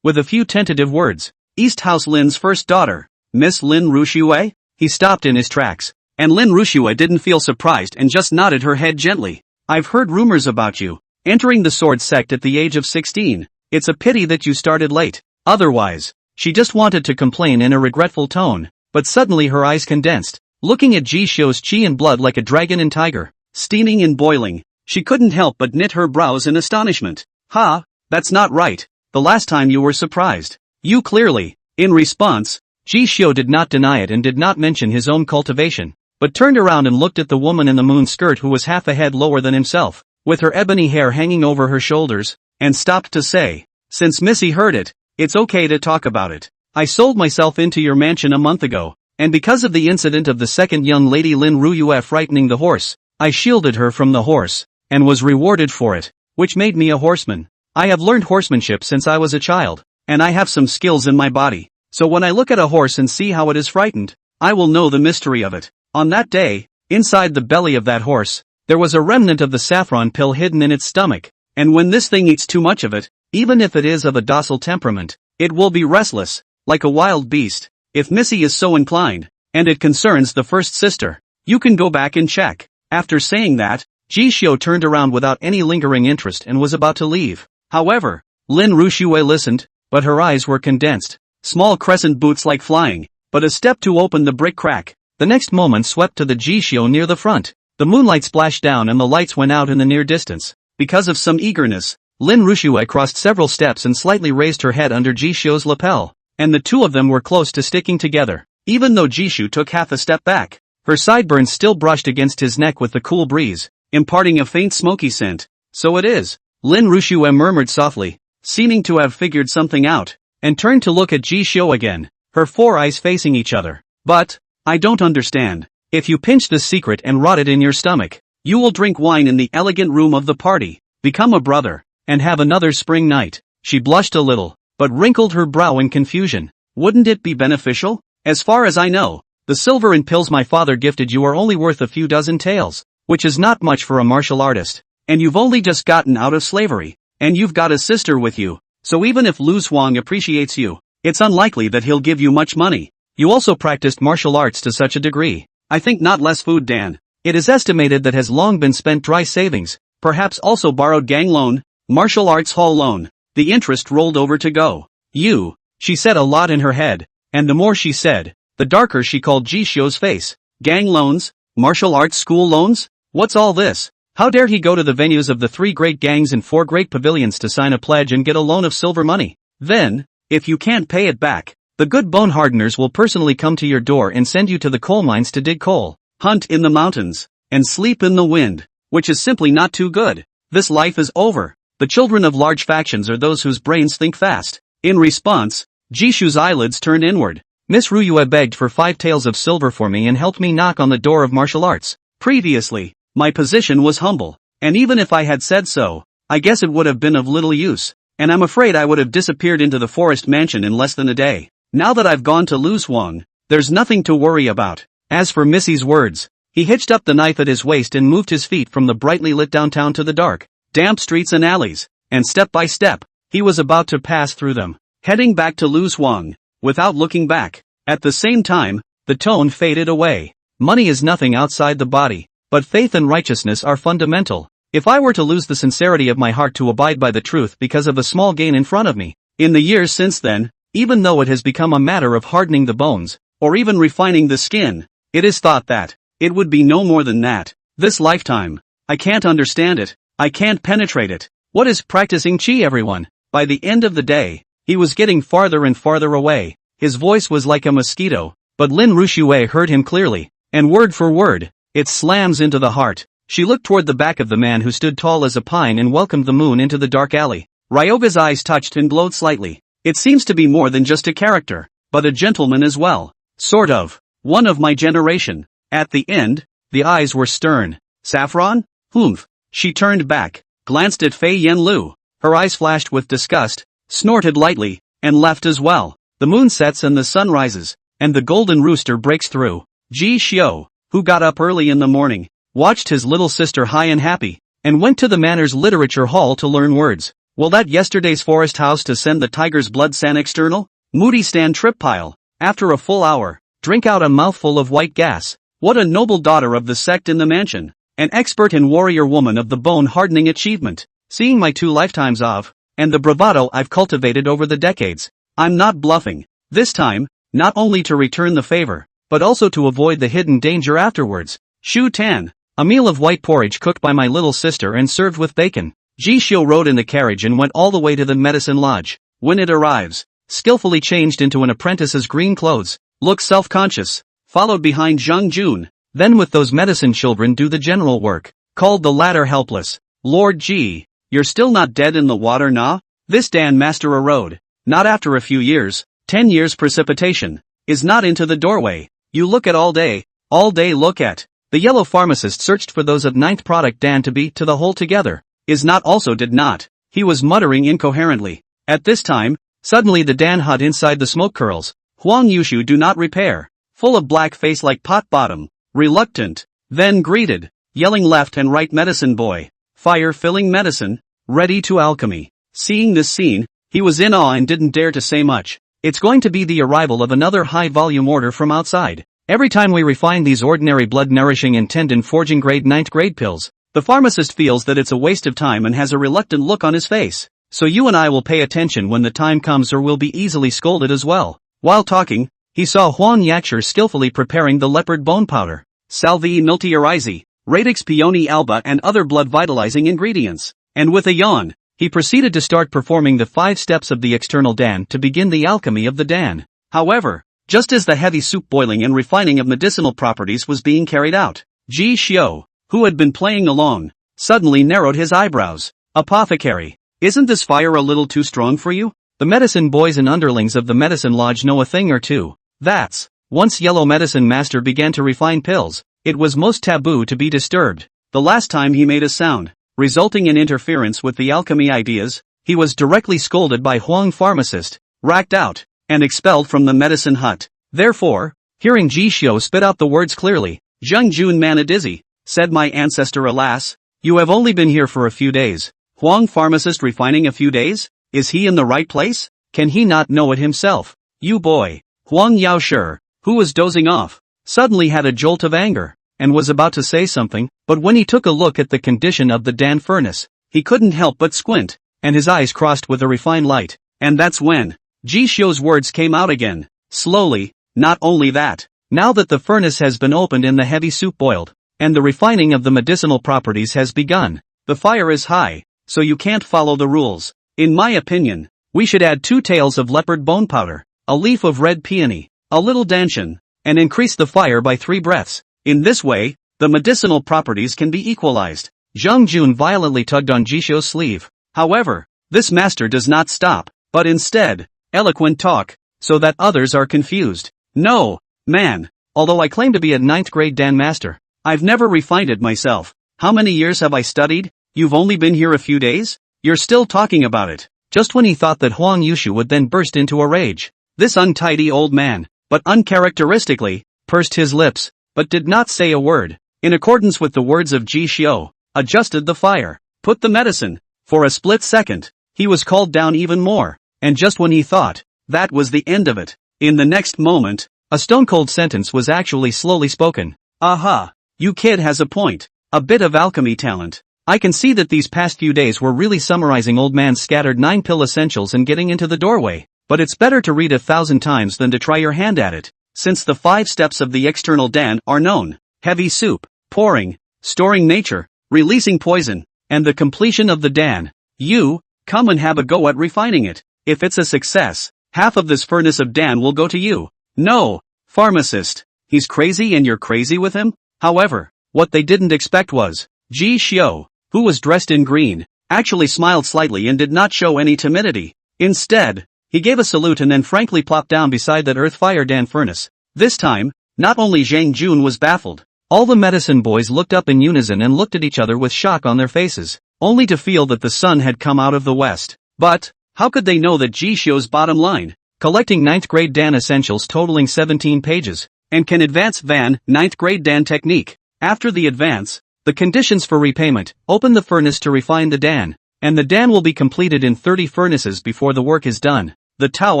with a few tentative words. East House Lin's first daughter, Miss Lin Rushue? He stopped in his tracks. And Lin Rushue didn't feel surprised and just nodded her head gently. I've heard rumors about you entering the sword sect at the age of 16. It's a pity that you started late. Otherwise, she just wanted to complain in a regretful tone, but suddenly her eyes condensed, looking at Jishu's chi and blood like a dragon and tiger, steaming and boiling. She couldn't help but knit her brows in astonishment. Ha, that's not right. The last time you were surprised. You clearly. In response, Jishu did not deny it and did not mention his own cultivation, but turned around and looked at the woman in the moon skirt who was half a head lower than himself, with her ebony hair hanging over her shoulders, and stopped to say, since Missy heard it, it's okay to talk about it. I sold myself into your mansion a month ago, and because of the incident of the second young lady Lin Ruyue frightening the horse, I shielded her from the horse, and was rewarded for it, which made me a horseman. I have learned horsemanship since I was a child, and I have some skills in my body, so when I look at a horse and see how it is frightened, I will know the mystery of it. On that day, inside the belly of that horse, there was a remnant of the saffron pill hidden in its stomach, and when this thing eats too much of it, even if it is of a docile temperament, it will be restless, like a wild beast. If Missy is so inclined, and it concerns the first sister, you can go back and check. After saying that, Jishu turned around without any lingering interest and was about to leave. However, Lin Rushue listened, but her eyes were condensed. Small crescent boots like flying, but a step to open the brick crack. The next moment swept to the Jishu near the front. The moonlight splashed down and the lights went out in the near distance. Because of some eagerness, Lin Rushue crossed several steps and slightly raised her head under Jishu's lapel, and the two of them were close to sticking together. Even though Jishu took half a step back, her sideburns still brushed against his neck with the cool breeze, imparting a faint smoky scent. So it is, Lin Rushue murmured softly, seeming to have figured something out, and turned to look at Jishu again, her 4 eyes facing each other. But, I don't understand. If you pinch this secret and rot it in your stomach, you will drink wine in the elegant room of the party, become a brother, and have another spring night. She blushed a little, but wrinkled her brow in confusion. Wouldn't it be beneficial? As far as I know, the silver and pills my father gifted you are only worth a few dozen taels, which is not much for a martial artist, and you've only just gotten out of slavery, and you've got a sister with you, so even if Lu Xuang appreciates you, it's unlikely that he'll give you much money. You also practiced martial arts to such a degree. I think not less food, Dan. It is estimated that has long been spent dry savings, perhaps also borrowed gang loan, martial arts hall loan. The interest rolled over to go. You, she said a lot in her head, and the more she said, the darker she called Jishu's face. Gang loans? Martial arts school loans? What's all this? How dare he go to the venues of the 3 great gangs and 4 great pavilions to sign a pledge and get a loan of silver money? Then, if you can't pay it back, the good bone hardeners will personally come to your door and send you to the coal mines to dig coal, hunt in the mountains, and sleep in the wind, which is simply not too good. This life is over. The children of large factions are those whose brains think fast. In response, Jishu's eyelids turned inward. Miss Ruyue begged for 5 taels of silver for me and helped me knock on the door of martial arts. Previously, my position was humble, and even if I had said so, I guess it would have been of little use, and I'm afraid I would have disappeared into the forest mansion in less than a day. Now that I've gone to Lu Xuang, there's nothing to worry about. As for Missy's words, he hitched up the knife at his waist and moved his feet from the brightly lit downtown to the dark, damp streets and alleys, and step by step, he was about to pass through them, heading back to Lu Xuang, without looking back. At the same time, the tone faded away. Money is nothing outside the body, but faith and righteousness are fundamental. If I were to lose the sincerity of my heart to abide by the truth because of the small gain in front of me, in the years since then, even though it has become a matter of hardening the bones, or even refining the skin, it is thought that it would be no more than that. This lifetime, I can't understand it, I can't penetrate it. What is practicing chi, everyone? By the end of the day, he was getting farther and farther away. His voice was like a mosquito, but Lin Rushue heard him clearly. and word for word, it slams into the heart. She looked toward the back of the man who stood tall as a pine and welcomed the moon into the dark alley. Ryoga's eyes touched and glowed slightly. It seems to be more than just a character, but a gentleman as well. Sort of. One of my generation. At the end, the eyes were stern. Saffron? Humph. She turned back, glanced at Fei Yenlu. Her eyes flashed with disgust, snorted lightly, and left as well. The moon sets and the sun rises, and the golden rooster breaks through. Ji Xiu, who got up early in the morning, watched his little sister high and happy, and went to the manor's literature hall to learn words. Will that yesterday's forest house to send the tiger's blood san external? Moody stand trip pile. After a full hour, drink out a mouthful of white gas. What a noble daughter of the sect in the mansion. An expert and warrior woman of the bone-hardening achievement. Seeing my 2 lifetimes of, and the bravado I've cultivated over the decades. I'm not bluffing. This time, not only to return the favor, but also to avoid the hidden danger afterwards. Shu Tan. A meal of white porridge cooked by my little sister and served with bacon. Ji Xiu rode in the carriage and went all the way to the medicine lodge. When it arrives, skillfully changed into an apprentice's green clothes, looks self-conscious, followed behind Zhang Jun, then with those medicine children do the general work, called the latter helpless. Lord Ji, you're still not dead in the water nah? This Dan master a road, not after a few years, 10 years precipitation, is not into the doorway, you look at all day look at. The yellow pharmacist searched for those of 9th product Dan to be to the whole together, is not also did not, he was muttering incoherently. At this time, suddenly the Dan hut inside the smoke curls, Huang Yushu do not repair, full of black face like pot bottom, reluctant, then greeted, yelling left and right medicine boy, fire filling medicine, ready to alchemy. Seeing this scene, he was in awe and didn't dare to say much. It's going to be the arrival of another high volume order from outside. Every time we refine these ordinary blood nourishing and tendon forging grade 9th grade pills, the pharmacist feels that it's a waste of time and has a reluctant look on his face. So you and I will pay attention when the time comes or we'll be easily scolded as well. While talking, he saw Huang Yaksher skillfully preparing the leopard bone powder, Salvii miltiarizi, Radix peony alba and other blood vitalizing ingredients. And with a yawn, he proceeded to start performing the 5 steps of the external Dan to begin the alchemy of the Dan. However, just as the heavy soup boiling and refining of medicinal properties was being carried out, Ji Xiu, who had been playing along, suddenly narrowed his eyebrows. Apothecary, isn't this fire a little too strong for you? The medicine boys and underlings of the medicine lodge know a thing or two. That's, once yellow medicine master began to refine pills, it was most taboo to be disturbed. The last time he made a sound, resulting in interference with the alchemy ideas, he was directly scolded by Huang pharmacist, racked out, and expelled from the medicine hut. Therefore, hearing Ji Xiu spit out the words clearly, Zhang Jun man a dizzy, said my ancestor alas, you have only been here for a few days. Huang pharmacist refining a few days? Is he in the right place? Can he not know it himself? You boy. Huang Yaosher, who was dozing off, suddenly had a jolt of anger, and was about to say something, but when he took a look at the condition of the Dan furnace, he couldn't help but squint, and his eyes crossed with a refined light, and that's when Ji Xiu's words came out again, slowly. Not only that, now that the furnace has been opened and the heavy soup boiled, and the refining of the medicinal properties has begun, the fire is high, so you can't follow the rules. In my opinion, we should add 2 tails of leopard bone powder, a leaf of red peony, a little danshan, and increase the fire by 3 breaths. In this way, the medicinal properties can be equalized. Zhang Jun violently tugged on Ji Xiu's sleeve. However, this master does not stop, but instead, eloquent talk, so that others are confused. No, man, although I claim to be a 9th grade Dan master, I've never refined it myself. How many years have I studied? You've only been here a few days? You're still talking about it. Just when he thought that Huang Yushu would then burst into a rage, this untidy old man, but uncharacteristically, pursed his lips, but did not say a word, in accordance with the words of Ji Xiu, adjusted the fire, put the medicine. For a split second, he was called down even more, and just when he thought that was the end of it, in the next moment, a stone-cold sentence was actually slowly spoken. Aha, you kid has a point, a bit of alchemy talent. I can see that these past few days were really summarizing old man's scattered 9 pill essentials and getting into the doorway, but it's better to read 1,000 times than to try your hand at it, since the 5 steps of the external Dan are known: heavy soup, pouring, storing nature, releasing poison, and the completion of the Dan. You, come and have a go at refining it. If it's a success, half of this furnace of Dan will go to you. No, pharmacist, He's crazy and you're crazy with him? However, what they didn't expect was, Ji Xiu, who was dressed in green, actually smiled slightly and did not show any timidity. Instead, he gave a salute and then frankly plopped down beside that earth fire Dan furnace. This time, not only Zhang Jun was baffled, all the medicine boys looked up in unison and looked at each other with shock on their faces, only to feel that the sun had come out of the west. But, how could they know that Ji Xiu's bottom line, collecting 9th grade Dan essentials totaling 17 pages, and can advance Van 9th grade Dan technique. After the advance, the conditions for repayment, open the furnace to refine the Dan, and the Dan will be completed in 30 furnaces before the work is done. The Tao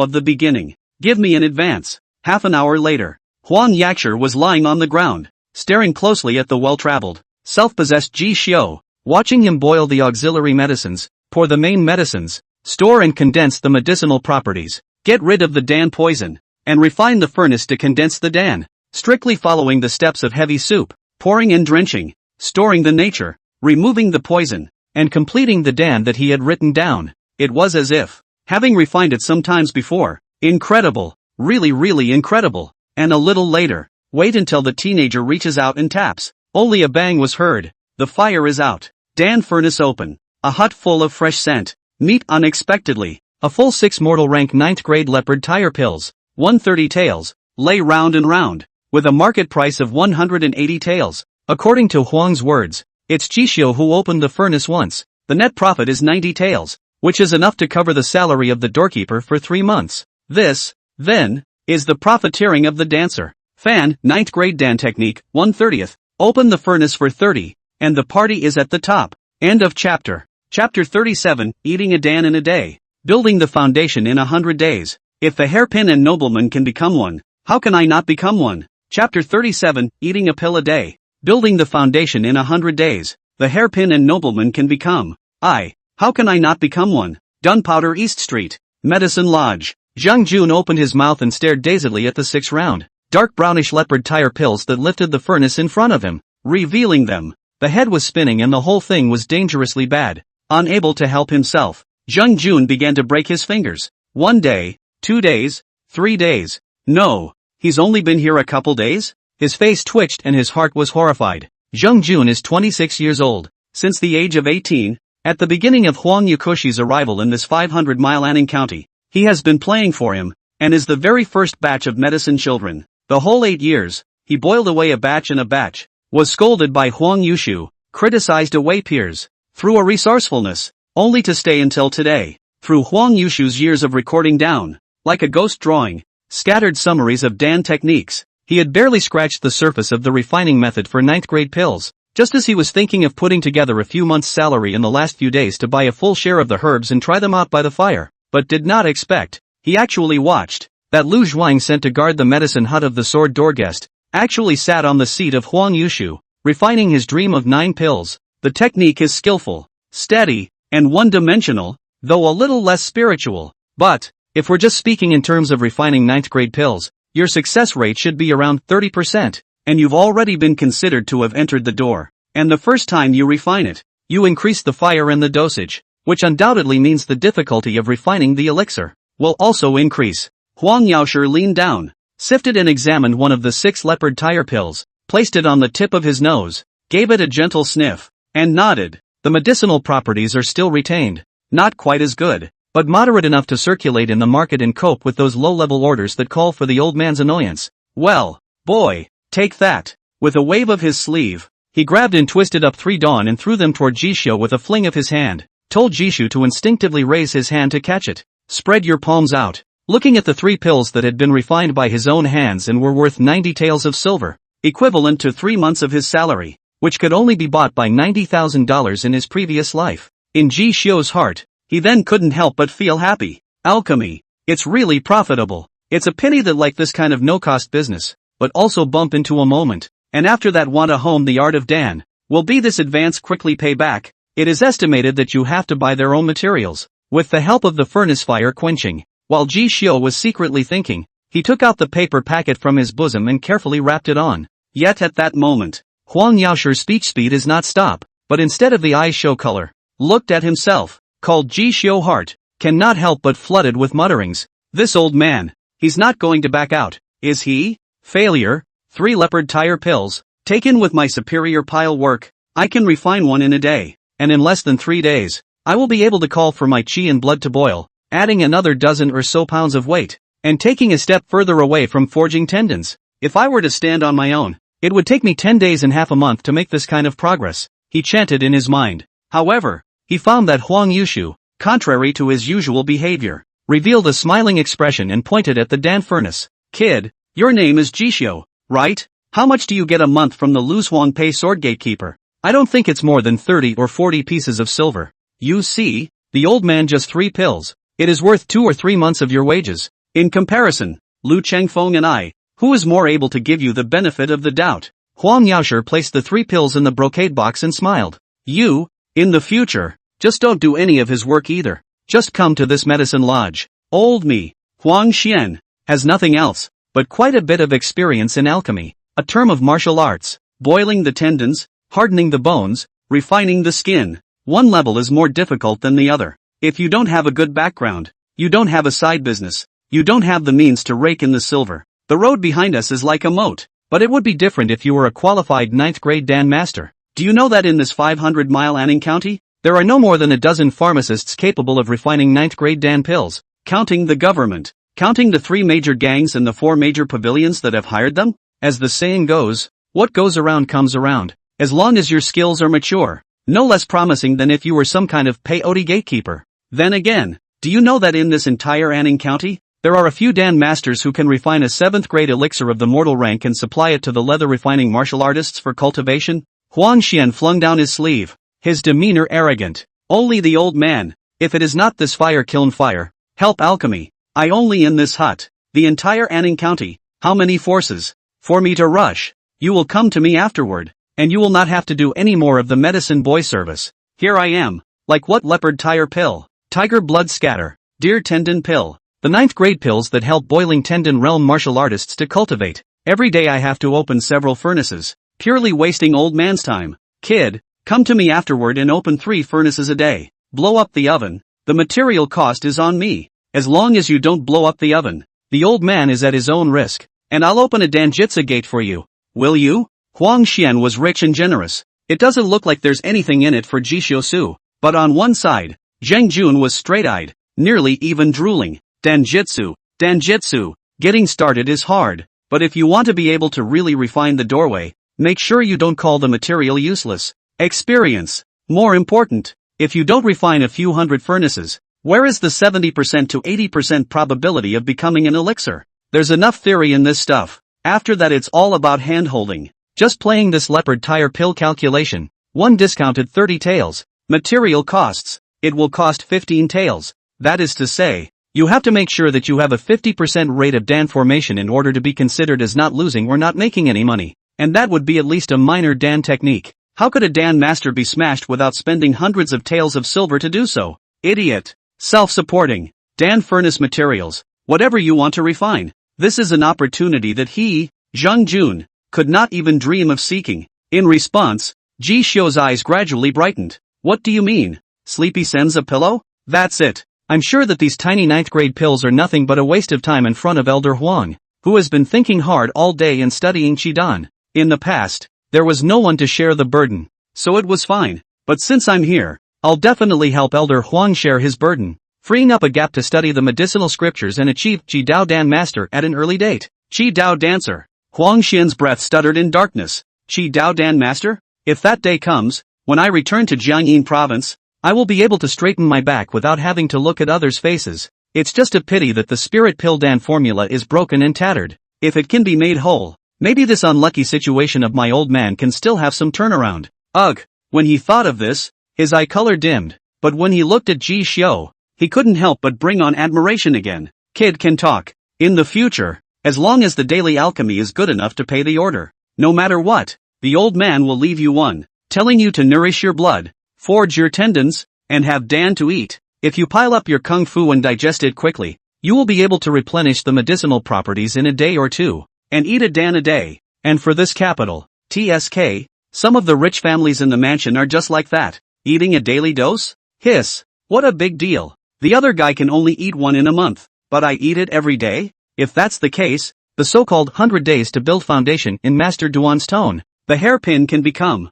of the beginning. Give me an advance. Half an hour later, Huang Yakshur was lying on the ground, staring closely at the well-traveled, self-possessed Ji Xiu, watching him boil the auxiliary medicines, pour the main medicines, store and condense the medicinal properties, get rid of the Dan poison, and refine the furnace to condense the Dan, strictly following the steps of heavy soup, pouring and drenching, storing the nature, removing the poison, and completing the Dan that he had written down. It was as if, having refined it sometimes before, incredible, really incredible. And a little later, wait until the teenager reaches out and taps. Only a bang was heard. The fire is out. Dan furnace open. A hut full of fresh scent. Meat unexpectedly. A full 6 mortal rank 9th grade leopard tire pills. 130 taels. Lay round and round. With a market price of 180 taels. According to Huang's words, it's Ji Xiu who opened the furnace once. The net profit is 90 taels, which is enough to cover the salary of the doorkeeper for 3 months. This, then, is the profiteering of the dancer. Fan, 9th grade Dan technique, 1/30th. Open the furnace for 30, and the party is at the top. End of chapter. Chapter 37, Eating a Dan in a Day. Building the foundation in 100 days. If the hairpin and nobleman can become one, how can I not become one? Chapter 37, Eating a Pill a Day. Building the foundation in 100 days. The hairpin and nobleman can become. How can I not become one? Gunpowder East Street. Medicine Lodge. Zhang Jun opened his mouth and stared dazedly at the 6 round, dark brownish leopard tire pills that lifted the furnace in front of him, revealing them. The head was spinning and the whole thing was dangerously bad. Unable to help himself, Zhang Jun began to break his fingers. 1 day, 2 days, 3 days. No, he's only been here a couple days? His face twitched and his heart was horrified. Zhang Jun is 26 years old. Since the age of 18, at the beginning of Huang Yakushi's arrival in this 500-mile Anning County, he has been playing for him, and is the very first batch of medicine children. The whole 8 years, he boiled away a batch and a batch, was scolded by Huang Yushu, criticized away peers, through a resourcefulness, only to stay until today. Through Huang Yushu's years of recording down, like a ghost drawing, scattered summaries of Dan techniques, he had barely scratched the surface of the refining method for 9th grade pills, just as he was thinking of putting together a few months' salary in the last few days to buy a full share of the herbs and try them out by the fire. But did not expect, he actually watched, that Lu Zhuang sent to guard the medicine hut of the sword door guest, actually sat on the seat of Huang Yushu, refining his dream of 9 pills. The technique is skillful, steady, and one-dimensional, though a little less spiritual. But, if we're just speaking in terms of refining 9th grade pills, your success rate should be around 30%, and you've already been considered to have entered the door. And the first time you refine it, you increase the fire and the dosage, which undoubtedly means the difficulty of refining the elixir will also increase. Huang Yaosher leaned down, sifted and examined one of the 6 leopard tire pills, placed it on the tip of his nose, gave it a gentle sniff, and nodded. The medicinal properties are still retained, not quite as good, but moderate enough to circulate in the market and cope with those low-level orders that call for the old man's annoyance. Well, boy, take that. With a wave of his sleeve, he grabbed and twisted up 3 dawn and threw them toward Jisho with a fling of his hand. Told Jishu to instinctively raise his hand to catch it. Spread your palms out. Looking at the 3 pills that had been refined by his own hands and were worth 90 taels of silver, equivalent to 3 months of his salary, which could only be bought by $90,000 in his previous life. In Ji Xiu's heart, he then couldn't help but feel happy. Alchemy. It's really profitable. It's a pity that like this kind of no-cost business, but also bump into a moment, and after that want to hone the art of Dan. Will be this advance quickly pay back? It is estimated that you have to buy their own materials, with the help of the furnace fire quenching. While Ji Xiu was secretly thinking, he took out the paper packet from his bosom and carefully wrapped it on. Yet at that moment, Huang Yaosher's speech speed is not stop, but instead of the eyes show color, looked at himself, called Ji Xiu heart, cannot help but flooded with mutterings. This old man, he's not going to back out, is he? Failure, 3 leopard tire pills. Taken with my superior pile work, I can refine one in a day, and in less than 3 days, I will be able to call for my chi and blood to boil, adding another dozen or so pounds of weight, and taking a step further away from forging tendons. If I were to stand on my own, it would take me 10 days and half a month to make this kind of progress, he chanted in his mind. However, he found that Huang Yushu, contrary to his usual behavior, revealed a smiling expression and pointed at the Dan furnace. Kid, your name is Jishio, right? How much do you get a month from the Luz Huang Pei sword gatekeeper? I don't think it's more than 30 or 40 pieces of silver. You see, the old man just 3 pills. It is worth 2 or 3 months of your wages. In comparison, Lu Chengfeng and I, who is more able to give you the benefit of the doubt? Huang Yaoshi placed the 3 pills in the brocade box and smiled. You, in the future, just don't do any of his work either. Just come to this medicine lodge. Old me, Huang Xian, has nothing else, but quite a bit of experience in alchemy, a term of martial arts, boiling the tendons, hardening the bones, refining the skin. One level is more difficult than the other. If you don't have a good background, you don't have a side business, you don't have the means to rake in the silver. The road behind us is like a moat, but it would be different if you were a qualified 9th grade Dan master. Do you know that in this 500-mile Anning County, there are no more than a dozen pharmacists capable of refining 9th grade Dan pills, counting the government, counting the 3 major gangs and the 4 major pavilions that have hired them? As the saying goes, what goes around comes around. As long as your skills are mature, no less promising than if you were some kind of peyote gatekeeper. Then again, do you know that in this entire Anning County, there are a few Dan masters who can refine a 7th grade elixir of the mortal rank and supply it to the leather refining martial artists for cultivation? Huang Xian flung down his sleeve, his demeanor arrogant. Only the old man, if it is not this fire kiln fire, help alchemy. I only in this hut, the entire Anning County, how many forces? For me to rush, you will come to me afterward, and you will not have to do any more of the medicine boy service. Here I am, like what leopard tire pill, tiger blood scatter, deer tendon pill, the 9th grade pills that help boiling tendon realm martial artists to cultivate. Every day I have to open several furnaces, purely wasting old man's time. Kid, come to me afterward and open 3 furnaces a day. Blow up the oven, the material cost is on me. As long as you don't blow up the oven, the old man is at his own risk, and I'll open a danjitsu gate for you. Will you? Huang Xian was rich and generous. It doesn't look like there's anything in it for Jishio Su, but on one side, Zheng Jun was straight-eyed, nearly even drooling. Danjitsu, getting started is hard, but if you want to be able to really refine the doorway, make sure you don't call the material useless. Experience, more important. If you don't refine a few hundred furnaces, where is the 70% to 80% probability of becoming an elixir? There's enough theory in this stuff. After that it's all about hand-holding. Just playing this leopard tire pill calculation. 1 discounted 30 taels. Material costs. It will cost 15 taels. That is to say, you have to make sure that you have a 50% rate of Dan formation in order to be considered as not losing or not making any money. And that would be at least a minor Dan technique. How could a Dan master be smashed without spending hundreds of taels of silver to do so? Idiot. Self-supporting. Dan furnace materials. Whatever you want to refine. This is an opportunity that he, Zheng Jun, could not even dream of seeking. In response, Ji Xiu's eyes gradually brightened. What do you mean? Sleepy sends a pillow? That's it. I'm sure that these tiny 9th grade pills are nothing but a waste of time in front of Elder Huang, who has been thinking hard all day and studying Qigong. In the past, there was no one to share the burden, so it was fine. But since I'm here, I'll definitely help Elder Huang share his burden, freeing up a gap to study the medicinal scriptures and achieve Qi Dao Dan Master at an early date. Qi Dao Dancer. Huang Xian's breath stuttered in darkness. Qi Dao Dan Master? If that day comes, when I return to Jiangyin province, I will be able to straighten my back without having to look at others' faces. It's just a pity that the spirit pill Dan formula is broken and tattered. If it can be made whole, maybe this unlucky situation of my old man can still have some turnaround. Ugh. When he thought of this, his eye color dimmed, but when he looked at Ji Xiu, he couldn't help but bring on admiration again. Kid can talk. In the future, as long as the daily alchemy is good enough to pay the order, no matter what, the old man will leave you one, telling you to nourish your blood, forge your tendons, and have Dan to eat. If you pile up your kung fu and digest it quickly, you will be able to replenish the medicinal properties in a day or two, and eat a Dan a day. And for this capital, TSK, some of the rich families in the mansion are just like that, eating a daily dose? Hiss, what a big deal. The other guy can only eat one in a month, but I eat it every day? If that's the case, the so-called 100 days to build foundation in Master Duan's tone. The hairpin can become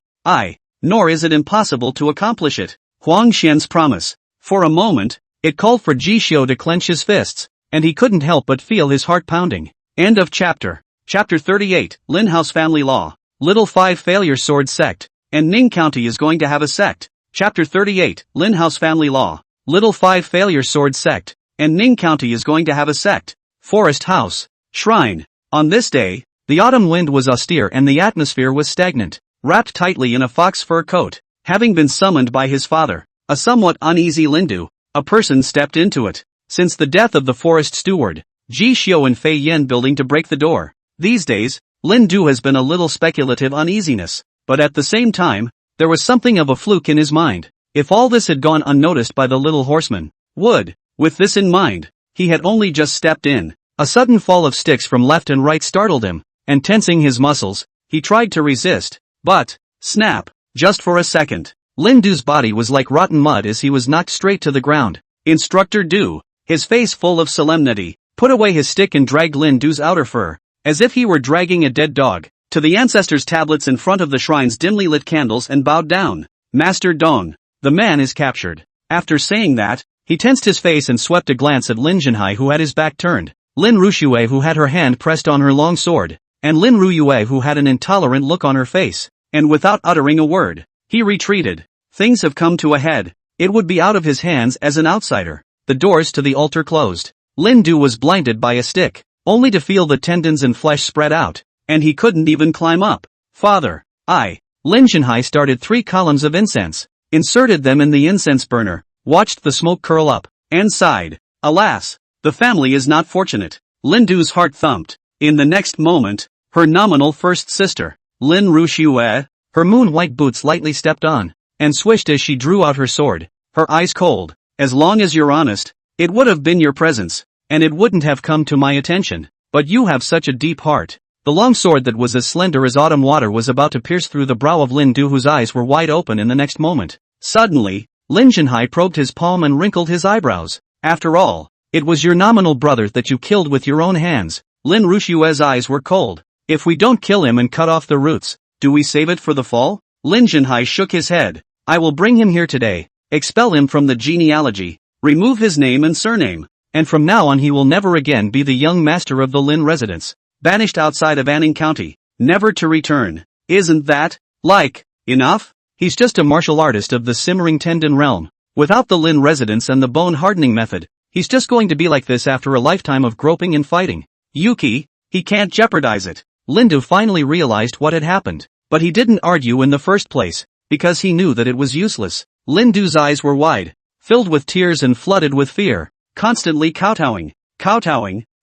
nor is it impossible to accomplish it. Huang Xian's promise. For a moment, it called for Ji Xiu to clench his fists, and he couldn't help but feel his heart pounding. End of chapter. Chapter 38, Lin House Family Law. Little 5 Failure Sword Sect. And Ning County is going to have a sect. Chapter 38, Lin House Family Law. Little 5 Failure Sword Sect. And Ning County is going to have a sect. Forest House. Shrine. On this day, the autumn wind was austere and the atmosphere was stagnant. Wrapped tightly in a fox fur coat, having been summoned by his father, a somewhat uneasy Lindu, a person stepped into it. Since the death of the forest steward, Ji Xiu and Fei Yen building to break the door. These days, Lindu has been a little speculative uneasiness, but at the same time, there was something of a fluke in his mind. If all this had gone unnoticed by the little horseman, with this in mind, he had only just stepped in. A sudden fall of sticks from left and right startled him, and tensing his muscles, he tried to resist. But, snap, just for a second, Lindu's body was like rotten mud as he was knocked straight to the ground. Instructor Du, his face full of solemnity, put away his stick and dragged Lindu's outer fur, as if he were dragging a dead dog, to the ancestors' tablets in front of the shrine's dimly lit candles and bowed down. Master Dong, the man is captured. After saying that, he tensed his face and swept a glance at Lin Jinhai who had his back turned, Lin Ruxue who had her hand pressed on her long sword, and Lin Ruyue who had an intolerant look on her face, and without uttering a word, he retreated. Things have come to a head. It would be out of his hands as an outsider. The doors to the altar closed. Lin Du was blinded by a stick, only to feel the tendons and flesh spread out, and he couldn't even climb up. Father, Lin Jinhai started 3 columns of incense, inserted them in the incense burner, watched the smoke curl up, and sighed. Alas, the family is not fortunate. Lin Du's heart thumped. In the next moment, her nominal first sister, Lin Ruxue, her moon-white boots lightly stepped on, and swished as she drew out her sword, her eyes cold. As long as you're honest, it would have been your presence, and it wouldn't have come to my attention. But you have such a deep heart. The long sword that was as slender as autumn water was about to pierce through the brow of Lin Du, whose eyes were wide open in the next moment. Suddenly, Lin Jinhai probed his palm and wrinkled his eyebrows. After all, it was your nominal brother that you killed with your own hands. Lin Ruxue's eyes were cold. If we don't kill him and cut off the roots, do we save it for the fall? Lin Jinhai shook his head. I will bring him here today, expel him from the genealogy, remove his name and surname, and from now on he will never again be the young master of the Lin residence, banished outside of Anning County, never to return. Isn't that, enough? He's just a martial artist of the simmering tendon realm. Without the Lin residence and the bone hardening method, he's just going to be like this after a lifetime of groping and fighting. Yuki, he can't jeopardize it. Lindu finally realized what had happened, but he didn't argue in the first place, because he knew that it was useless. Lindu's eyes were wide, filled with tears and flooded with fear, constantly kowtowing,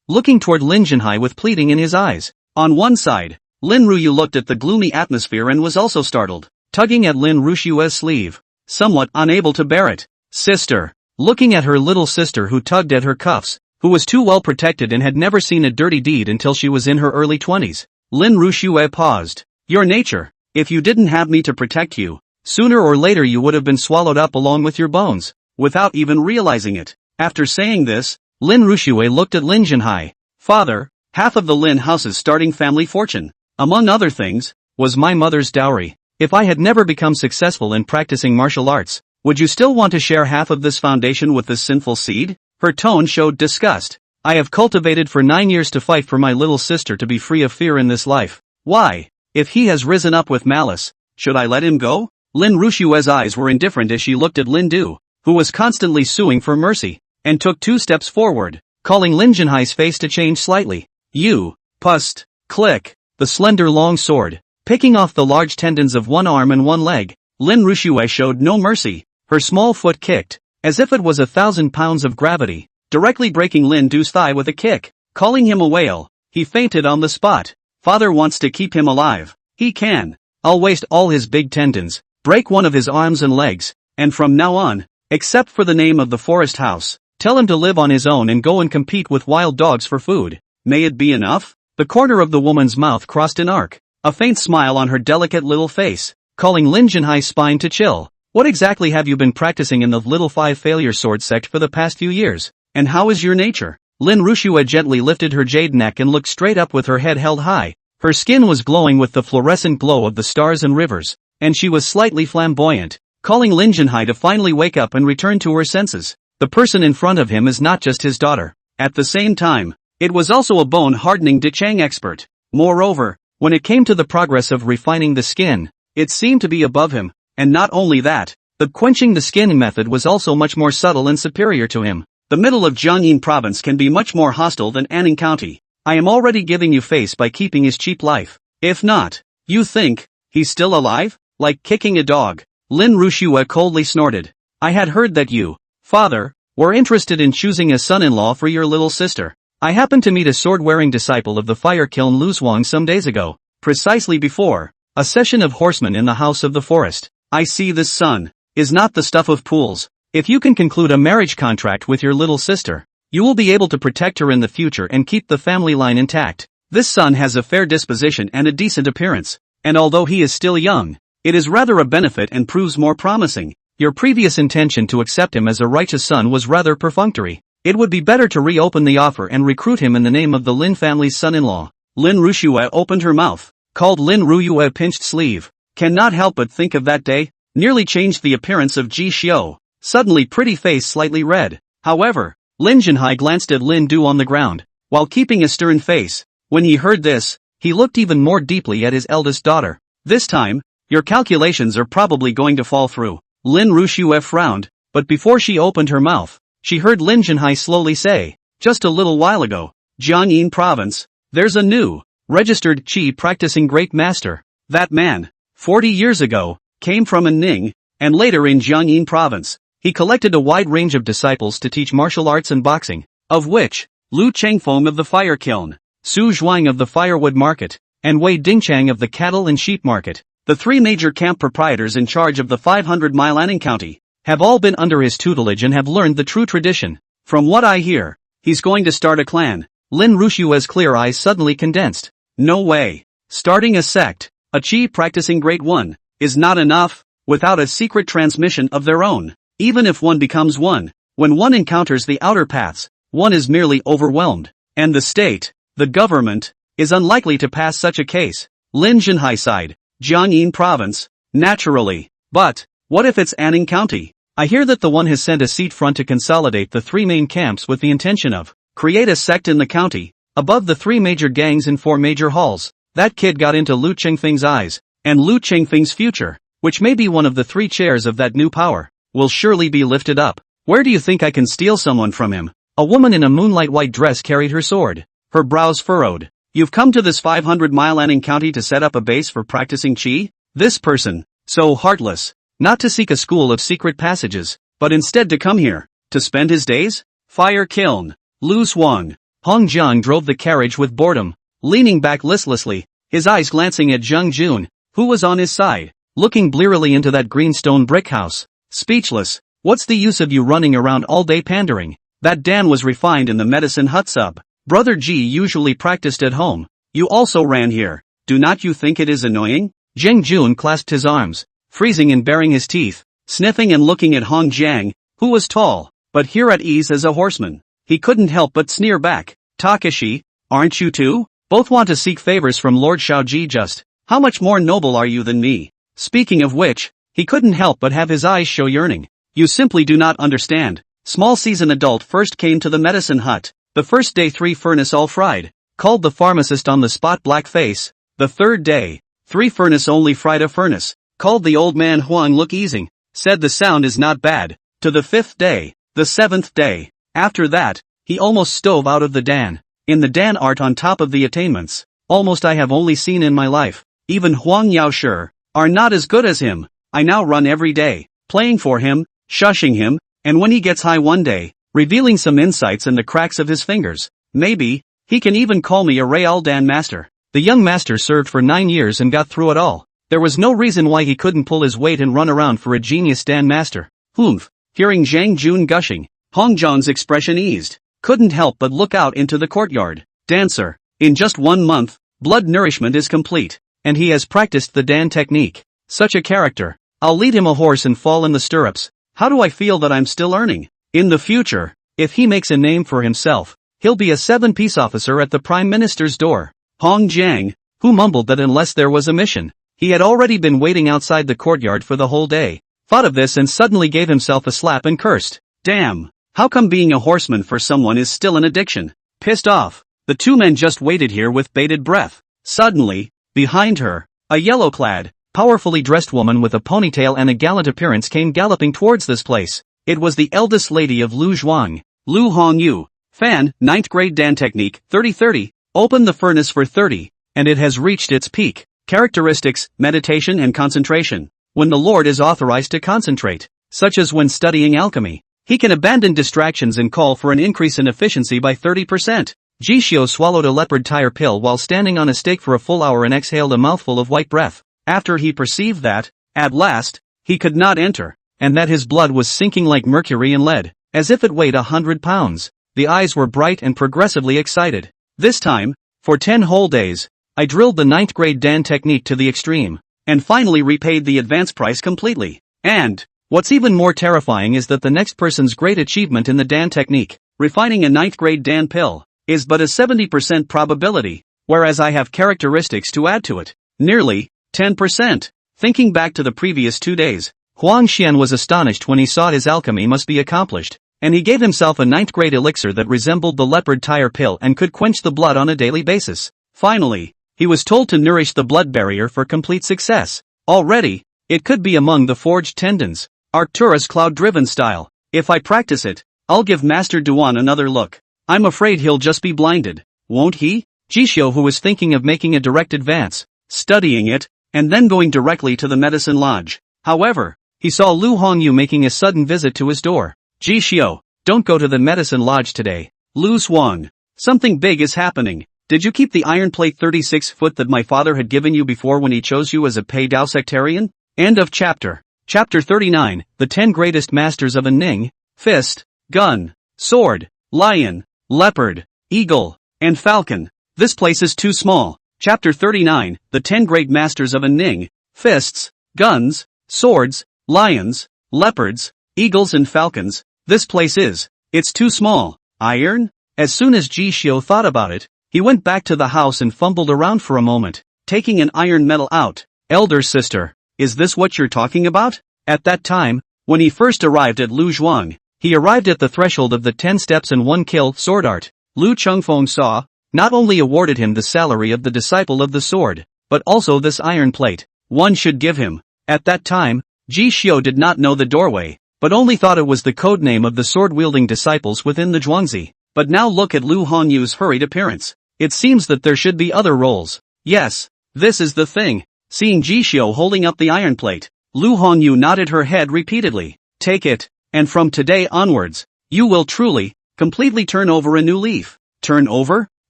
looking toward Lin Jinhai with pleading in his eyes. On one side, Lin Ruyu looked at the gloomy atmosphere and was also startled, tugging at Lin Ruxue's sleeve, somewhat unable to bear it. Sister, looking at her little sister who tugged at her cuffs, who was too well protected and had never seen a dirty deed until she was in her early 20s. Lin Ruxue paused. Your nature. If you didn't have me to protect you, sooner or later you would have been swallowed up along with your bones, without even realizing it. After saying this, Lin Ruxue looked at Lin Jinhai. Father, half of the Lin house's starting family fortune, among other things, was my mother's dowry. If I had never become successful in practicing martial arts, would you still want to share half of this foundation with this sinful seed? Her tone showed disgust. I have cultivated for 9 years to fight for my little sister to be free of fear in this life. Why? If he has risen up with malice, should I let him go? Lin Ruxue's eyes were indifferent as she looked at Lin Du, who was constantly suing for mercy, and took 2 steps forward, calling Lin Jinhai's face to change slightly. You, pust, click, the slender long sword, picking off the large tendons of one arm and one leg. Lin Ruxue showed no mercy. Her small foot kicked, as if it was 1,000 pounds of gravity, directly breaking Lin Du's thigh with a kick. Calling him a whale, he fainted on the spot. Father wants to keep him alive. He can. I'll waste all his big tendons, break one of his arms and legs, and from now on, except for the name of the forest house, tell him to live on his own and go and compete with wild dogs for food. May it be enough? The corner of the woman's mouth crossed an arc, a faint smile on her delicate little face, calling Lin Jinhai's spine to chill. What exactly have you been practicing in the Little 5 Failure Sword sect for the past few years? And how is your nature? Lin Rushua gently lifted her jade neck and looked straight up with her head held high. Her skin was glowing with the fluorescent glow of the stars and rivers, and she was slightly flamboyant, calling Lin Junhai to finally wake up and return to her senses. The person in front of him is not just his daughter. At the same time, it was also a bone-hardening Dichang expert. Moreover, when it came to the progress of refining the skin, it seemed to be above him, and not only that, the quenching the skin method was also much more subtle and superior to him. The middle of Jiangyin province can be much more hostile than Anning County. I am already giving you face by keeping his cheap life. If not, you think he's still alive? Like kicking a dog. Lin Rushua coldly snorted. I had heard that you, father, were interested in choosing a son-in-law for your little sister. I happened to meet a sword-wearing disciple of the fire kiln Lu Zhuang some days ago, precisely before a session of horsemen in the House of the Forest. I see this son is not the stuff of pools. If you can conclude a marriage contract with your little sister, you will be able to protect her in the future and keep the family line intact. This son has a fair disposition and a decent appearance, and although he is still young, it is rather a benefit and proves more promising. Your previous intention to accept him as a righteous son was rather perfunctory. It would be better to reopen the offer and recruit him in the name of the Lin family's son-in-law. Lin Rushua opened her mouth, called Lin Rushua pinched sleeve. Cannot help but think of that day, nearly changed the appearance of Ji Xiao, suddenly pretty face slightly red. However, Lin Junhai glanced at Lin Du on the ground, while keeping a stern face. When he heard this, he looked even more deeply at his eldest daughter. This time, your calculations are probably going to fall through. Lin Rushua frowned, but before she opened her mouth, she heard Lin Junhai slowly say, just a little while ago, Jiangyin province, there's a new, registered qi practicing great master. That man, 40 years ago, came from Anning, and later in Jiangyin province, he collected a wide range of disciples to teach martial arts and boxing, of which, Lu Chengfeng of the fire kiln, Su Zhuang of the firewood market, and Wei Dingchang of the cattle and sheep market, the three major camp proprietors in charge of the 500-mile Anning County, have all been under his tutelage and have learned the true tradition. From what I hear, he's going to start a clan. Lin Rushua's clear eyes suddenly condensed. No way. Starting a sect, a qi practicing great one, is not enough, without a secret transmission of their own. Even if one becomes one, when one encounters the outer paths, one is merely overwhelmed, and the state, the government, is unlikely to pass such a case. Lin Junhai sighed. Jiangyin province, naturally. But, what if it's Anning County? I hear that the one has sent a seat front to consolidate the three main camps with the intention of create a sect in the county, above the three major gangs in four major halls. That kid got into Lu Chengfeng's eyes, and Lu Chengfeng's future, which may be one of the three chairs of that new power, will surely be lifted up. Where do you think I can steal someone from him? A woman in a moonlight white dress carried her sword, her brows furrowed. You've come to this 500-mile Anning County to set up a base for practicing qi? This person, so heartless, not to seek a school of secret passages, but instead to come here, to spend his days? Fire kiln. Lu Zhuang. Hong Jiang drove the carriage with boredom, leaning back listlessly, his eyes glancing at Zheng Jun, who was on his side, looking blearily into that green stone brick house. Speechless. What's the use of you running around all day pandering? That Dan was refined in the medicine hut sub. Brother Ji usually practiced at home. You also ran here. Do not you think it is annoying? Zheng Jun clasped his arms, freezing and baring his teeth, sniffing and looking at Hong Jiang, who was tall, but here at ease as a horseman. He couldn't help but sneer back. Takashi, aren't you too? Both want to seek favors from Lord Shaoji just. How much more noble are you than me? Speaking of which, he couldn't help but have his eyes show yearning. You simply do not understand. Small season adult first came to the medicine hut. The first day 3 furnace all fried, called the pharmacist on the spot black face. The third day, 3 furnace only fried a furnace, called the old man Huang look easing, said the sound is not bad. To the 5th day, the 7th day. After that, he almost stove out of the Dan. In the Dan art on top of the attainments, almost I have only seen in my life. Even Huang Yaoshi are not as good as him. I now run every day, playing for him, shushing him, and when he gets high one day, revealing some insights in the cracks of his fingers, maybe, he can even call me a Real Dan master. The young master served for 9 years and got through it all. There was no reason why he couldn't pull his weight and run around for a genius Dan master. Humph. Hearing Zhang Jun gushing, Hong Zhang's expression eased, couldn't help but look out into the courtyard. Dancer. In just 1 month, blood nourishment is complete, and he has practiced the Dan technique. Such a character. I'll lead him a horse and fall in the stirrups. How do I feel that I'm still earning? In the future, if he makes a name for himself, he'll be a 7-piece officer at the Prime Minister's door. Hong Jiang, who mumbled that unless there was a mission, he had already been waiting outside the courtyard for the whole day, thought of this and suddenly gave himself a slap and cursed. Damn, how come being a horseman for someone is still an addiction? Pissed off, the two men just waited here with bated breath. Suddenly, behind her, a yellow-clad, powerfully dressed woman with a ponytail and a gallant appearance came galloping towards this place. It was the eldest lady of Lu Zhuang, Lu Hongyu. Fan, 9th grade Dan technique, 30-30, open the furnace for 30, and it has reached its peak. Characteristics, meditation and concentration. When the Lord is authorized to concentrate, such as when studying alchemy, he can abandon distractions and call for an increase in efficiency by 30%. Jishio swallowed a leopard tire pill while standing on a stake for a full hour and exhaled a mouthful of white breath. After he perceived that, at last, he could not enter, and that his blood was sinking like mercury and lead, as if it weighed 100 pounds. The eyes were bright and progressively excited. This time, for 10 whole days, I drilled the 9th grade Dan technique to the extreme, and finally repaid the advance price completely. And, what's even more terrifying is that the next person's great achievement in the Dan technique, refining a 9th grade Dan pill, is but a 70% probability, whereas I have characteristics to add to it. Nearly 10%. Thinking back to the previous 2 days, Huang Xian was astonished when he saw his alchemy must be accomplished, and he gave himself a 9th grade elixir that resembled the leopard tire pill and could quench the blood on a daily basis. Finally, he was told to nourish the blood barrier for complete success. Already, it could be among the forged tendons, Arcturus cloud-driven style. If I practice it, I'll give Master Duan another look. I'm afraid he'll just be blinded, won't he? Jishio, who was thinking of making a direct advance, studying it, and then going directly to the medicine lodge. However, he saw Lu Hongyu making a sudden visit to his door. Jishio, don't go to the medicine lodge today. Lu Zhuang, something big is happening. Did you keep the iron plate 36-foot that my father had given you before when he chose you as a Pei Dao sectarian? End of chapter. Chapter 39, the 10 greatest masters of a Ning, fist, gun, sword, lion, leopard, eagle, and falcon. This place is too small. Chapter 39, the 10 great masters of a Ning, fists, guns, swords, lions, leopards, eagles and falcons. This place it's too small. Iron? As soon as Jishio thought about it, he went back to the house and fumbled around for a moment, taking an iron medal out. Elder sister, is this what you're talking about? At that time, when he first arrived at Lu Zhuang, he arrived at the threshold of the 10 steps and 1 kill sword art. Lu Chengfeng saw, not only awarded him the salary of the disciple of the sword, but also this iron plate. One should give him. At that time, Jishio did not know the doorway, but only thought it was the code name of the sword-wielding disciples within the Zhuangzi. But now look at Lu Hongyu's hurried appearance. It seems that there should be other roles. Yes, this is the thing. Seeing Jishio holding up the iron plate, Lu Hongyu nodded her head repeatedly. Take it, and from today onwards, you will truly, completely turn over a new leaf. Turn over?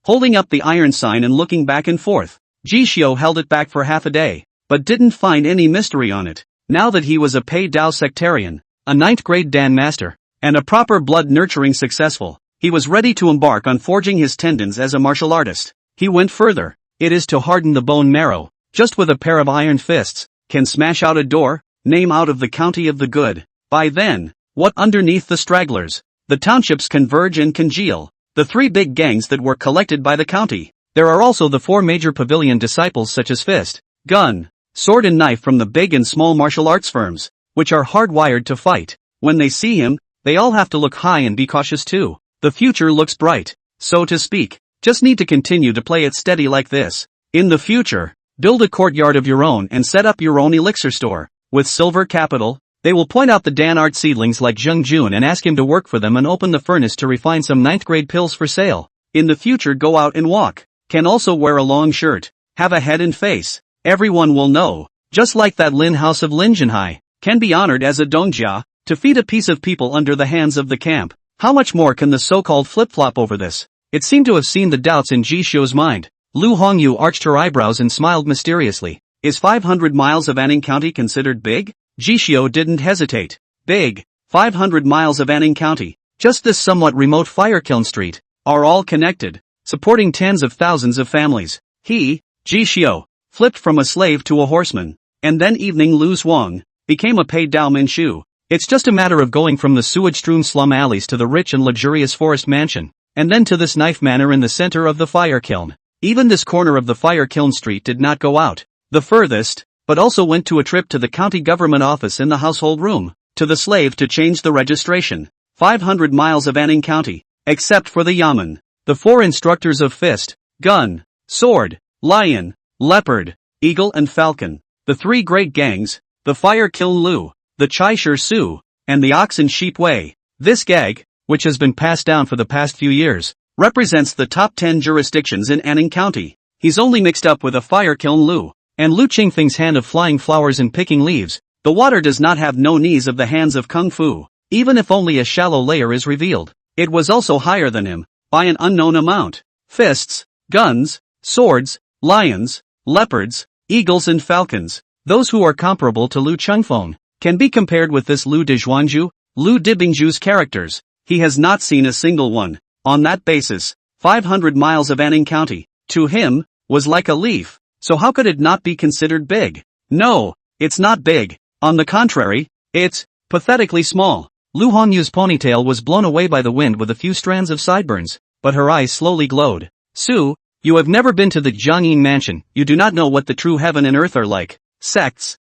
Holding up the iron sign and looking back and forth, Jishio held it back for half a day, but didn't find any mystery on it. Now that he was a Pei Dao sectarian, a 9th grade Dan master, and a proper blood-nurturing successful, he was ready to embark on forging his tendons as a martial artist. He went further. It is to harden the bone marrow, just with a pair of iron fists, can smash out a door, name out of the county of the good. By then, what underneath the stragglers? The townships converge and congeal, the 3 big gangs that were collected by the county. There are also the 4 major pavilion disciples such as fist, gun, sword and knife from the big and small martial arts firms, which are hardwired to fight. When they see him, they all have to look high and be cautious too. The future looks bright, so to speak. Just need to continue to play it steady like this. In the future, build a courtyard of your own and set up your own elixir store. With silver capital, they will point out the Dan art seedlings like Zheng Jun and ask him to work for them and open the furnace to refine some 9th grade pills for sale. In the future, go out and walk. Can also wear a long shirt. Have a head and face. Everyone will know. Just like that Lin House of Lin Jinhai. Can be honored as a dongjia, to feed a piece of people under the hands of the camp. How much more can the so-called flip-flop over this? It seemed to have seen the doubts in Jishio's mind. Lu Hongyu arched her eyebrows and smiled mysteriously. Is 500 miles of Anning County considered big? Jishio didn't hesitate. Big. 500 miles of Anning County, just this somewhat remote Firekiln Street, are all connected, supporting tens of thousands of families. He, Jishio, flipped from a slave to a horseman, and then evening Lu Zhuang became a Pei Dao Minshu. It's just a matter of going from the sewage-strewn slum alleys to the rich and luxurious forest mansion. and then to this knife manor in the center of the fire kiln. Even this corner of the fire kiln street did not go out the furthest, but also went to a trip to the county government office in the household room, to the slave to change the registration. 500 miles of Anning County, except for the yamen. The 4 instructors of fist, gun, sword, lion, leopard, eagle and falcon. The 3 great gangs, the fire kiln Lu, the Chai Shir Su, and the oxen sheep Wei. This gag, which has been passed down for the past few years, represents the top 10 jurisdictions in Anning County. He's only mixed up with a fire kiln Lu, and Lu Qingfeng's hand of flying flowers and picking leaves. The water does not have no knees of the hands of Kung Fu, even if only a shallow layer is revealed. It was also higher than him, by an unknown amount. Fists, guns, swords, lions, leopards, eagles and falcons. Those who are comparable to Lu Chengfeng can be compared with this Lu Dezhuanju, Lu Dibingju's characters. He has not seen a single one. On that basis, 500 miles of Anning County, to him, was like a leaf. So how could it not be considered big? No, it's not big. On the contrary, it's pathetically small. Lu Hongyu's ponytail was blown away by the wind with a few strands of sideburns, but her eyes slowly glowed. Su, you have never been to the Jiangyin mansion, you do not know what the true heaven and earth are like. Sects,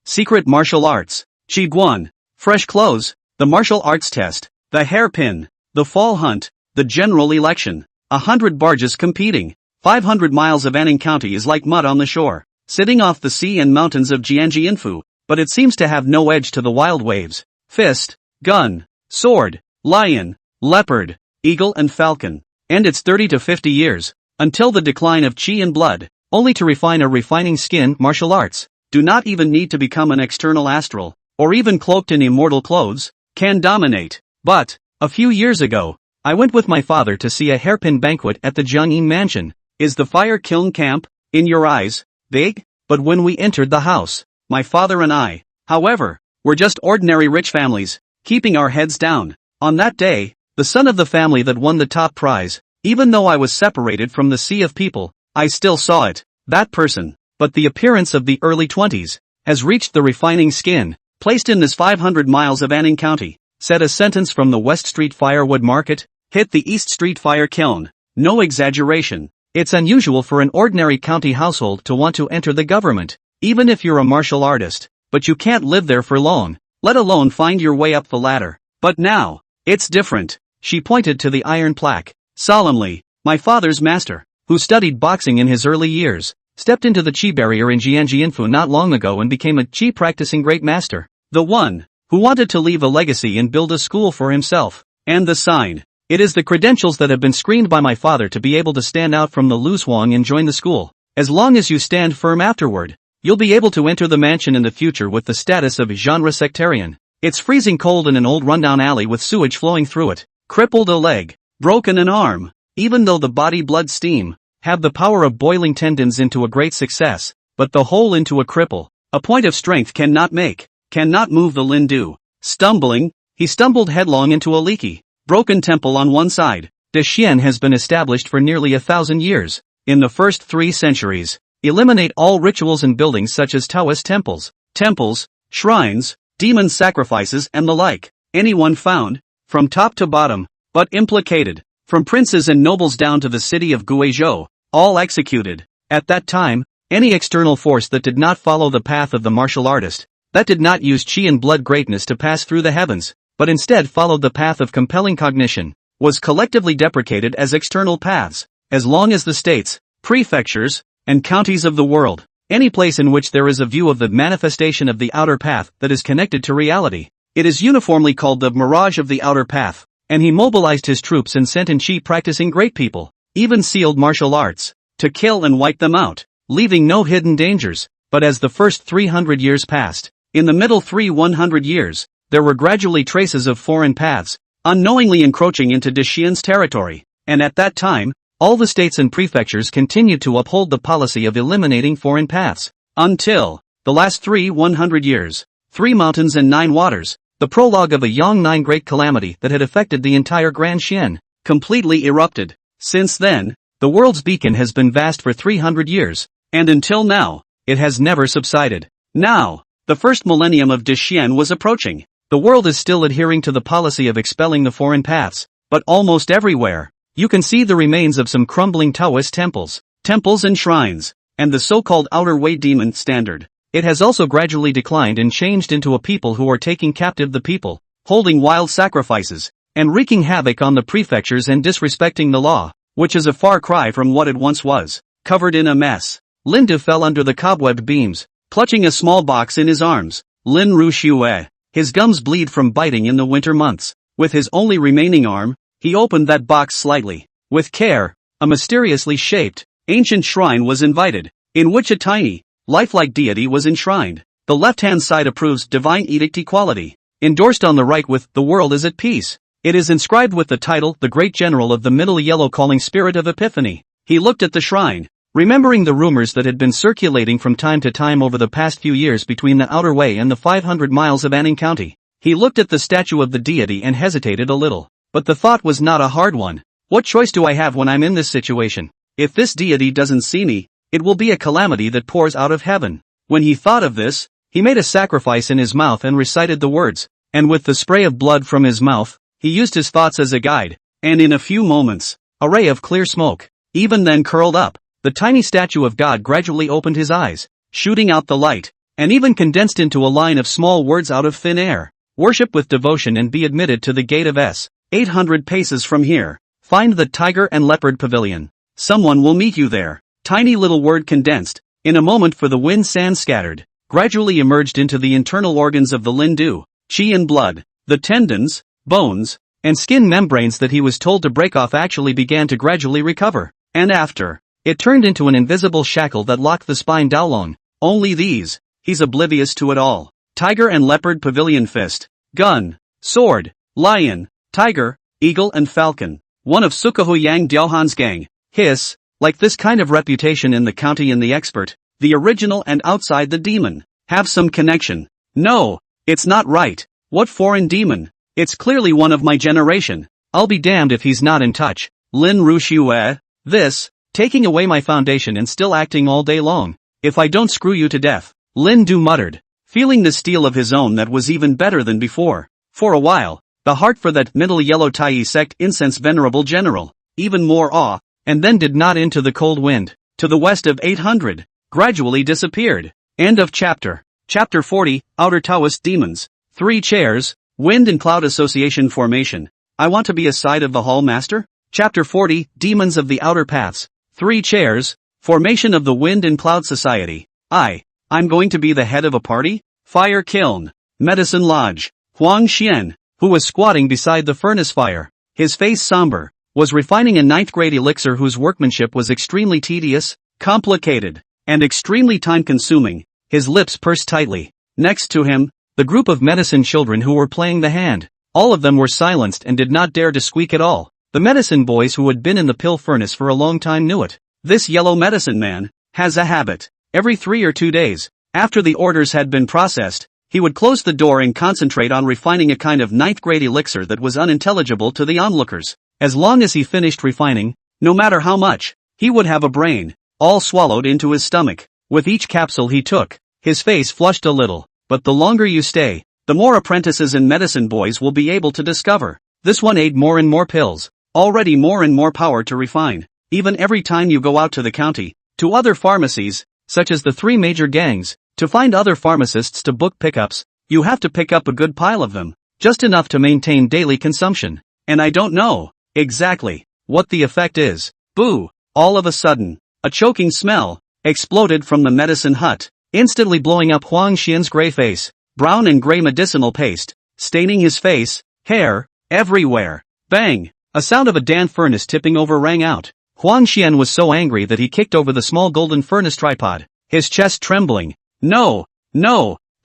secret martial arts, Qiguan, fresh clothes, the martial arts test, the hairpin, the fall hunt, the general election, 100 barges competing. 500 miles of Anning County is like mud on the shore, sitting off the sea and mountains of Jiangjianfu, but it seems to have no edge to the wild waves. Fist, gun, sword, lion, leopard, eagle and falcon. And it's 30 to 50 years, until the decline of qi and blood, only to refine a refining skin. Martial arts do not even need to become an external astral, or even cloaked in immortal clothes, can dominate. But, a few years ago, I went with my father to see a hairpin banquet at the Jiangyin mansion. Is the fire kiln camp, in your eyes, big? But when we entered the house, my father and I, however, were just ordinary rich families, keeping our heads down. On that day, the son of the family that won the top prize, even though I was separated from the sea of people, I still saw it, that person, but the appearance of the early 20s, has reached the refining skin, placed in this 500 miles of Anning County, said a sentence from the West Street Firewood Market, hit the East Street Fire Kiln. No exaggeration. It's unusual for an ordinary county household to want to enter the government, even if you're a martial artist, but you can't live there for long, let alone find your way up the ladder. But now, it's different. She pointed to the iron plaque. Solemnly, my father's master, who studied boxing in his early years, stepped into the Qi barrier in Jiangjianfu not long ago and became a Qi practicing great master. The one who wanted to leave a legacy and build a school for himself. And the sign. It is the credentials that have been screened by my father to be able to stand out from the loose wong and join the school. As long as you stand firm afterward, you'll be able to enter the mansion in the future with the status of genre sectarian. It's freezing cold in an old rundown alley with sewage flowing through it. Crippled a leg, broken an arm, even though the body blood steam, have the power of boiling tendons into a great success, but the whole into a cripple. A point of strength cannot move the Lindu. Stumbling, he stumbled headlong into a leaky, broken temple on one side. De Xian has been established for nearly 1,000 years. In the first 3 centuries, eliminate all rituals and buildings such as Taoist temples, shrines, demon sacrifices and the like. Anyone found, from top to bottom, but implicated, from princes and nobles down to the city of Guizhou, all executed. At that time, any external force that did not follow the path of the martial artist, that did not use qi and blood greatness to pass through the heavens, but instead followed the path of compelling cognition, was collectively deprecated as external paths. As long as the states, prefectures, and counties of the world, any place in which there is a view of the manifestation of the outer path that is connected to reality, it is uniformly called the mirage of the outer path, and he mobilized his troops and sent in qi practicing great people, even sealed martial arts, to kill and wipe them out, leaving no hidden dangers. But as the first 300 years passed, in the middle 100 years, there were gradually traces of foreign paths, unknowingly encroaching into De Xian's territory, and at that time, all the states and prefectures continued to uphold the policy of eliminating foreign paths, until, the last 100 years, 3 mountains and 9 waters, the prologue of a Yang-9 great calamity that had affected the entire Grand Xian, completely erupted. Since then, the world's beacon has been vast for 300 years, and until now, it has never subsided. Now, the first millennium of De Xian was approaching. The world is still adhering to the policy of expelling the foreign paths, but almost everywhere, you can see the remains of some crumbling Taoist temples and shrines, and the so-called outer way demon standard. It has also gradually declined and changed into a people who are taking captive the people, holding wild sacrifices, and wreaking havoc on the prefectures and disrespecting the law, which is a far cry from what it once was. Covered in a mess, Lindu fell under the cobwebbed beams, clutching a small box in his arms. Lin Ru Shue. His gums bleed from biting in the winter months. With his only remaining arm, he opened that box slightly. With care, a mysteriously shaped, ancient shrine was invited, in which a tiny, lifelike deity was enshrined. The left-hand side approves divine edict equality, endorsed on the right with "The world is at peace." It is inscribed with the title "The Great General of the Middle Yellow Calling Spirit of Epiphany." He looked at the shrine, remembering the rumors that had been circulating from time to time over the past few years between the Outer Way and the 500 miles of Anning County. He looked at the statue of the deity and hesitated a little. But the thought was not a hard one. What choice do I have when I'm in this situation? If this deity doesn't see me, it will be a calamity that pours out of heaven. When he thought of this, he made a sacrifice in his mouth and recited the words, and with the spray of blood from his mouth, he used his thoughts as a guide, and in a few moments, a ray of clear smoke, even then curled up. The tiny statue of God gradually opened his eyes, shooting out the light, and even condensed into a line of small words out of thin air. Worship with devotion and be admitted to the gate of S. 800 paces from here. Find the Tiger and Leopard Pavilion. Someone will meet you there. Tiny little word condensed, in a moment, for the wind sand scattered, gradually emerged into the internal organs of the Lindu, chi and blood. The tendons, bones, and skin membranes that he was told to break off actually began to gradually recover, and after, it turned into an invisible shackle that locked the spine down. Only these, he's oblivious to it all. Tiger and Leopard Pavilion, fist, gun, sword, lion, tiger, eagle and falcon. One of Sukahu Yang Diaohan's gang. Hiss, like this kind of reputation in the county and the expert, the original and outside the demon, have some connection. No, it's not right. What foreign demon? It's clearly one of my generation. I'll be damned if he's not in touch. Lin Ru Shue. This, taking away my foundation and still acting all day long. If I don't screw you to death. Lin Du muttered, feeling the steel of his own that was even better than before. For a while, the heart for that middle yellow Tai sect incense venerable general, even more awe, and then did not into the cold wind, to the west of 800, gradually disappeared. End of chapter. Chapter 40, Outer Taoist Demons. 3 chairs, Wind and Cloud Association Formation. I want to be a side of the Hall Master? Chapter 40, Demons of the Outer Paths. 3 chairs, Formation of the Wind and Cloud Society. I'm going to be the head of a party? Fire Kiln. Medicine Lodge. Huang Xian, who was squatting beside the furnace fire, his face somber, was refining a 9th grade elixir whose workmanship was extremely tedious, complicated, and extremely time-consuming. His lips pursed tightly. Next to him, the group of medicine children who were playing the hand. All of them were silenced and did not dare to squeak at all. The medicine boys who had been in the pill furnace for a long time knew it. This yellow medicine man has a habit. Every 3 or 2 days, after the orders had been processed, he would close the door and concentrate on refining a kind of 9th grade elixir that was unintelligible to the onlookers. As long as he finished refining, no matter how much, he would have a brain, all swallowed into his stomach. With each capsule he took, his face flushed a little, but the longer you stay, the more apprentices and medicine boys will be able to discover. This one ate more and more pills, already more and more power to refine. Even every time you go out to the county, to other pharmacies, such as the 3 major gangs, to find other pharmacists to book pickups, you have to pick up a good pile of them, just enough to maintain daily consumption. And I don't know exactly what the effect is. Boo! All of a sudden, a choking smell exploded from the medicine hut, instantly blowing up Huang Xian's gray face, brown and gray medicinal paste, staining his face, hair, everywhere. Bang! A sound of a Dan furnace tipping over rang out. Huang Xian was so angry that he kicked over the small golden furnace tripod, his chest trembling. No!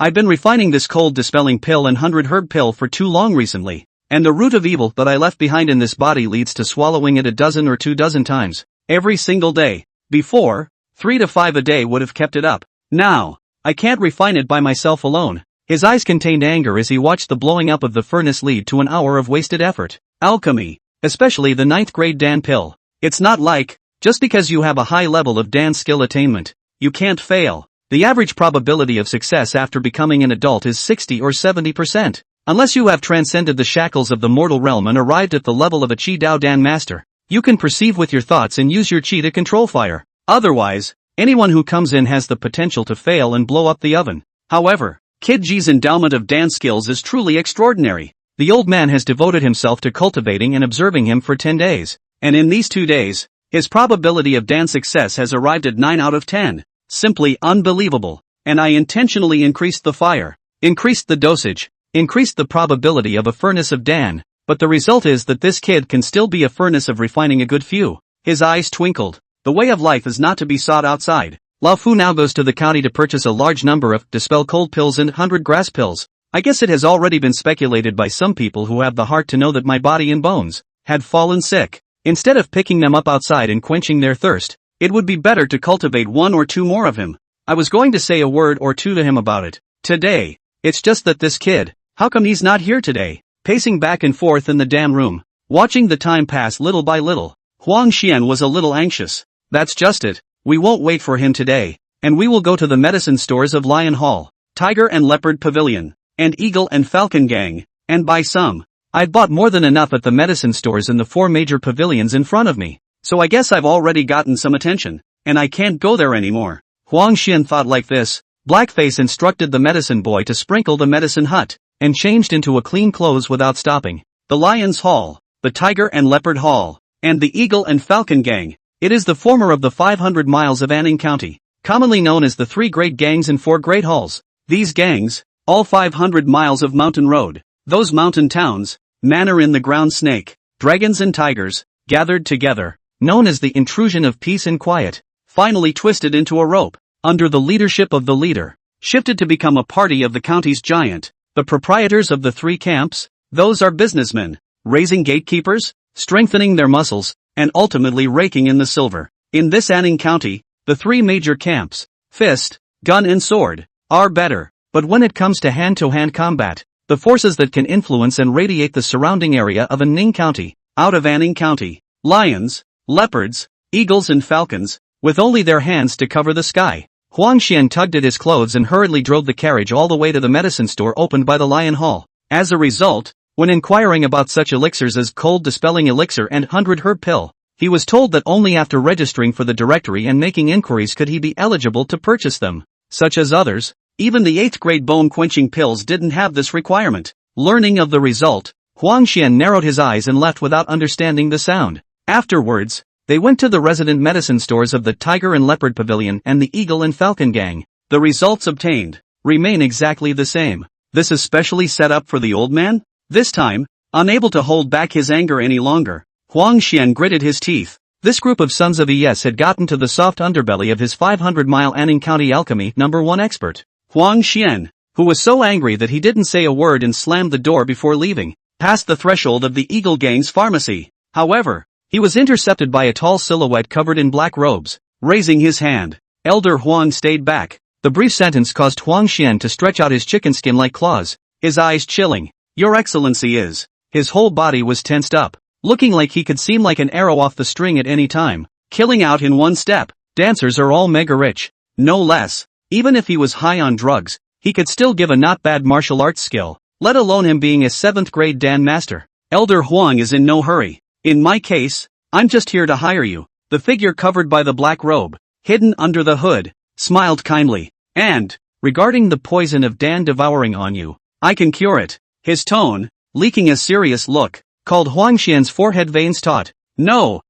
I've been refining this cold dispelling pill and 100 herb pill for too long recently, and the root of evil that I left behind in this body leads to swallowing it a dozen or 2 dozen times, every single day. Before, 3 to 5 a day would have kept it up. Now, I can't refine it by myself alone. His eyes contained anger as he watched the blowing up of the furnace lead to an hour of wasted effort. Alchemy, especially the 9th grade Dan pill. It's not like, just because you have a high level of Dan skill attainment, you can't fail. The average probability of success after becoming an adult is 60 or 70%. Unless you have transcended the shackles of the mortal realm and arrived at the level of a Chi Dao Dan master, you can perceive with your thoughts and use your Chi to control fire. Otherwise, anyone who comes in has the potential to fail and blow up the oven. However, Kid Ji's endowment of dance skills is truly extraordinary. The old man has devoted himself to cultivating and observing him for 10 days. And in these 2 days, his probability of dance success has arrived at 9 out of 10. Simply unbelievable. And I intentionally increased the fire, increased the dosage, increased the probability of a furnace of Dan, but the result is that this kid can still be a furnace of refining a good few. His eyes twinkled. The way of life is not to be sought outside. Lao Fu now goes to the county to purchase a large number of dispel cold pills and 100 grass pills. I guess it has already been speculated by some people who have the heart to know that my body and bones had fallen sick. Instead of picking them up outside and quenching their thirst, it would be better to cultivate 1 or 2 more of him. I was going to say a word or two to him about it today. It's just that this kid, how come he's not here today? Pacing back and forth in the damn room, watching the time pass little by little, Huang Xian was a little anxious. That's just it. We won't wait for him today, and we will go to the medicine stores of Lion Hall, Tiger and Leopard Pavilion, and Eagle and Falcon Gang, and buy some. I've bought more than enough at the medicine stores in the 4 major pavilions in front of me, so I guess I've already gotten some attention, and I can't go there anymore. Huang Xian thought like this. Blackface instructed the medicine boy to sprinkle the medicine hut, and changed into a clean clothes without stopping. The Lion's Hall, the Tiger and Leopard Hall, and the Eagle and Falcon Gang. It is the former of the 500 miles of Anning County, commonly known as the 3 great gangs and 4 great halls. These gangs, all 500 miles of mountain road, those mountain towns, manor in the ground snake, dragons and tigers, gathered together, known as the intrusion of peace and quiet, finally twisted into a rope, under the leadership of the leader, shifted to become a party of the county's giant. The proprietors of the 3 camps, those are businessmen, raising gatekeepers, strengthening their muscles, and ultimately raking in the silver. In this Anning County, the 3 major camps, fist, gun and sword, are better, but when it comes to hand-to-hand combat, the forces that can influence and radiate the surrounding area of Anning County, out of Anning County, lions, leopards, eagles and falcons, with only their hands to cover the sky. Huang Xian tugged at his clothes and hurriedly drove the carriage all the way to the medicine store opened by the Lion Hall. As a result, when inquiring about such elixirs as cold dispelling elixir and 100 herb pill, he was told that only after registering for the directory and making inquiries could he be eligible to purchase them. Such as others, even the 8th grade bone quenching pills didn't have this requirement. Learning of the result, Huang Xian narrowed his eyes and left without understanding the sound. Afterwards, they went to the resident medicine stores of the Tiger and Leopard Pavilion and the Eagle and Falcon Gang. The results obtained remain exactly the same. This is specially set up for the old man? This time, unable to hold back his anger any longer, Huang Xian gritted his teeth. This group of sons of Es had gotten to the soft underbelly of his 500-mile Anning County alchemy #1 expert. Huang Xian, who was so angry that he didn't say a word and slammed the door before leaving, passed the threshold of the Eagle Gang's pharmacy. However, he was intercepted by a tall silhouette covered in black robes. Raising his hand, Elder Huang stayed back. The brief sentence caused Huang Xian to stretch out his chicken skin-like claws, his eyes chilling. Your Excellency is. His whole body was tensed up, looking like he could seem like an arrow off the string at any time, killing out in one step. Dancers are all mega rich, no less. Even if he was high on drugs, he could still give a not bad martial arts skill, let alone him being a 7th grade Dan master. Elder Huang is in no hurry. In my case, I'm just here to hire you. The figure covered by the black robe, hidden under the hood, smiled kindly. And, regarding the poison of Dan devouring on you, I can cure it. His tone, leaking a serious look, called Huang Xian's forehead veins taut. No,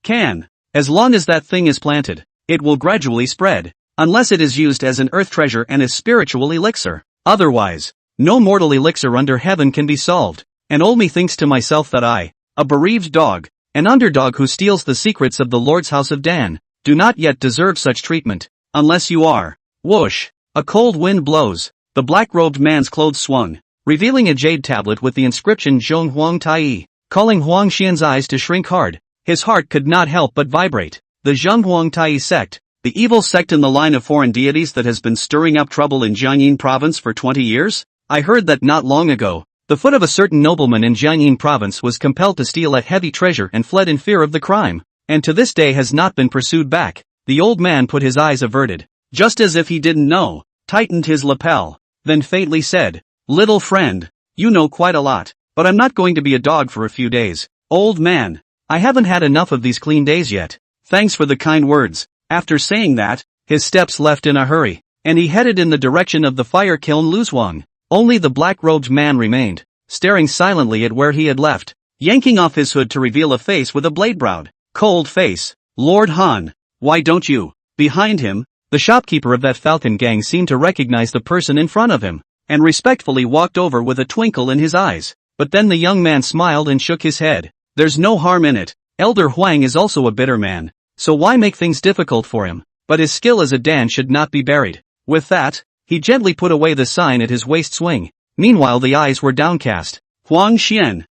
can. As long as that thing is planted, it will gradually spread, unless it is used as an earth treasure and a spiritual elixir. Otherwise, no mortal elixir under heaven can be solved. And only thinks to myself that I, a bereaved dog, an underdog who steals the secrets of the Lord's house of Dan, do not yet deserve such treatment, unless you are. Whoosh! A cold wind blows. The black-robed man's clothes swung, revealing a jade tablet with the inscription Zhong Huang Tai, calling Huang Xian's eyes to shrink hard. His heart could not help but vibrate. The Zhong Huang Tai sect, the evil sect in the line of foreign deities that has been stirring up trouble in Jiangyin province for 20 years? I heard that not long ago, the foot of a certain nobleman in Jiangyin province was compelled to steal a heavy treasure and fled in fear of the crime, and to this day has not been pursued back. The old man put his eyes averted, just as if he didn't know, tightened his lapel, then faintly said, Little friend, You know quite a lot. But I'm not going to be a dog for a few days. Old man. I haven't had enough of these clean days yet. Thanks for the kind words. After saying that, his steps left in a hurry, and he headed in the direction of the fire kiln Luzhuang. Only the black-robed man remained, staring silently at where he had left, yanking off his hood to reveal a face with a blade-browed, cold face. Lord Han. Why don't you? Behind him, the shopkeeper of that falcon gang seemed to recognize the person in front of him, and respectfully walked over with a twinkle in his eyes. But then the young man smiled and shook his head. There's no harm in it. Elder Huang is also a bitter man, so why make things difficult for him? But his skill as a Dan should not be buried. With that, he gently put away the sign at his waist swing. Meanwhile the eyes were downcast. Huang Xian.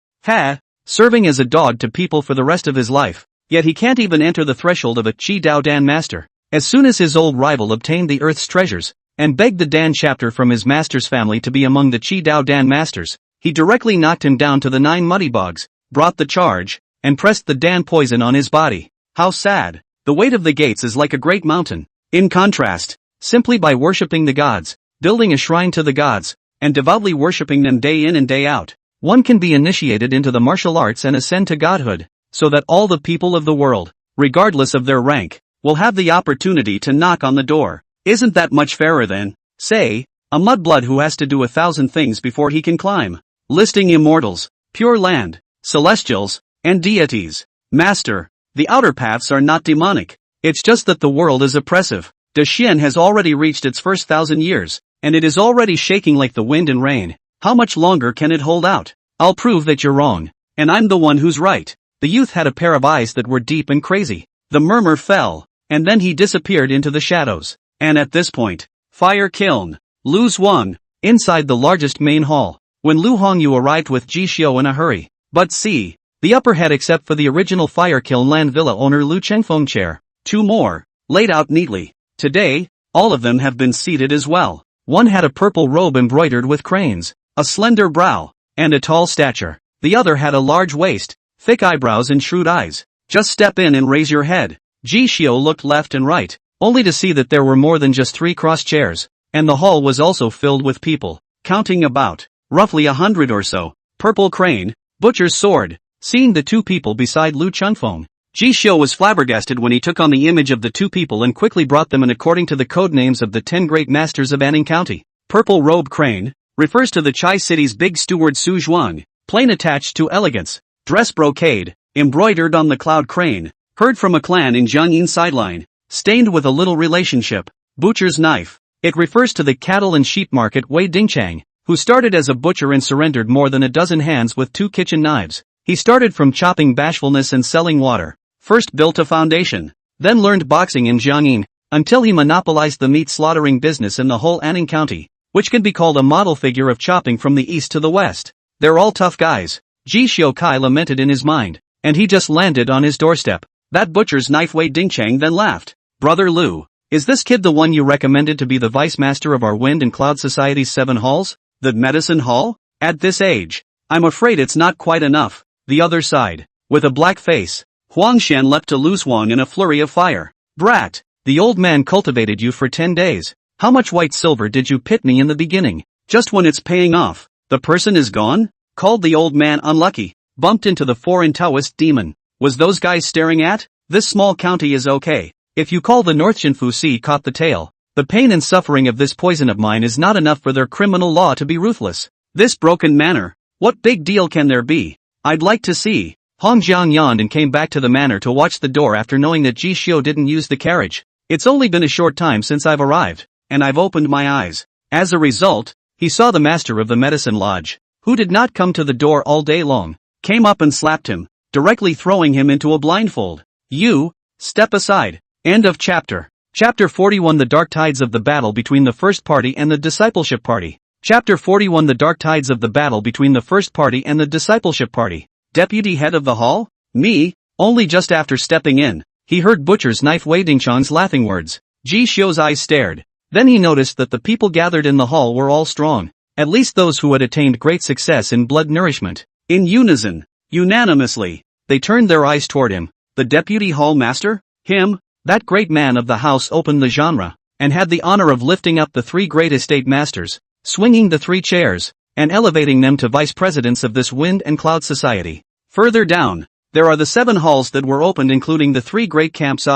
Serving as a dog to people for the rest of his life. Yet he can't even enter the threshold of a Qi Dao Dan master. As soon as his old rival obtained the Earth's treasures, and begged the Dan chapter from his master's family to be among the Qi Dao Dan masters, he directly knocked him down to the 9 muddy bogs, brought the charge, and pressed the Dan poison on his body. How sad. The weight of the gates is like a great mountain. In contrast, simply by worshipping the gods, building a shrine to the gods, and devoutly worshipping them day in and day out, one can be initiated into the martial arts and ascend to godhood, so that all the people of the world, regardless of their rank, will have the opportunity to knock on the door. Isn't that much fairer than, say, a mudblood who has to do 1,000 things before he can climb? Listing immortals, pure land, celestials, and deities. Master, the outer paths are not demonic. It's just that the world is oppressive. Da Xian has already reached its first 1,000 years, and it is already shaking like the wind and rain. How much longer can it hold out? I'll prove that you're wrong, and I'm the one who's right. The youth had a pair of eyes that were deep and crazy. The murmur fell, and then he disappeared into the shadows. And at this point, fire kiln, Luzhuang, inside the largest main hall. When Lu Hongyu arrived with Ji Xiu in a hurry. But see, the upper head except for the original fire kiln land villa owner Lu Chengfeng chair. 2 more, laid out neatly. Today, all of them have been seated as well. One had a purple robe embroidered with cranes, a slender brow, and a tall stature. The other had a large waist, thick eyebrows and shrewd eyes. Just step in and raise your head. Ji Xiu looked left and right, only to see that there were more than just 3 cross chairs, and the hall was also filled with people, counting about roughly 100 or so. Purple crane, butcher's sword. Seeing the 2 people beside Lu Chengfeng, Ji Xiu was flabbergasted when he took on the image of the 2 people and quickly brought them in according to the code names of the 10 great masters of Anning County. Purple robe crane refers to the Chai City's big steward Su Zhuang, plain attached to elegance. Dress brocade, embroidered on the cloud crane, heard from a clan in Jiangyin sideline, stained with a little relationship. Butcher's knife. It refers to the cattle and sheep market Wei Dingchang, who started as a butcher and surrendered more than a dozen hands with 2 kitchen knives. He started from chopping bashfulness and selling water. First built a foundation, then learned boxing in Jiangyin, until he monopolized the meat slaughtering business in the whole Anning County, which can be called a model figure of chopping from the east to the west. They're all tough guys, Ji Xiu Kai lamented in his mind, and he just landed on his doorstep. That butcher's knife Wei Dingchang then laughed. Brother Lu, is this kid the one you recommended to be the vice master of our Wind and Cloud Society's 7 halls? The medicine hall? At this age, I'm afraid it's not quite enough. The other side, with a black face, Huang Xian leapt to Luzhuang in a flurry of fire. Brat, the old man cultivated you for 10 days. How much white silver did you pit me in the beginning? Just when it's paying off, the person is gone? Called the old man unlucky, bumped into the foreign Taoist demon. Was those guys staring at? This small county is okay. If you call the North Shinfu Sea caught the tail, the pain and suffering of this poison of mine is not enough for their criminal law to be ruthless. This broken manor, what big deal can there be? I'd like to see. Hong Jiang yawned and came back to the manor to watch the door after knowing that Ji Xiu didn't use the carriage. It's only been a short time since I've arrived, and I've opened my eyes. As a result, he saw the master of the medicine lodge, who did not come to the door all day long, came up and slapped him, directly throwing him into a blindfold. You, step aside. End of chapter. Chapter 41 The Dark Tides of the Battle Between the First Party and the Discipleship Party. Chapter 41 The Dark Tides of the Battle Between the First Party and the Discipleship Party. Deputy head of the hall? Me? Only just after stepping in, he heard Butcher's knife Wei Dingchang's laughing words. Ji Xiu's eyes stared. Then he noticed that the people gathered in the hall were all strong, at least those who had attained great success in blood nourishment. In unison, unanimously, they turned their eyes toward him. The deputy hall master? Him? That great man of the house opened the genre, and had the honor of lifting up the 3 great estate masters, swinging the 3 chairs, and elevating them to vice presidents of this wind and cloud society. Further down, there are the 7 halls that were opened, including the 3 great camps,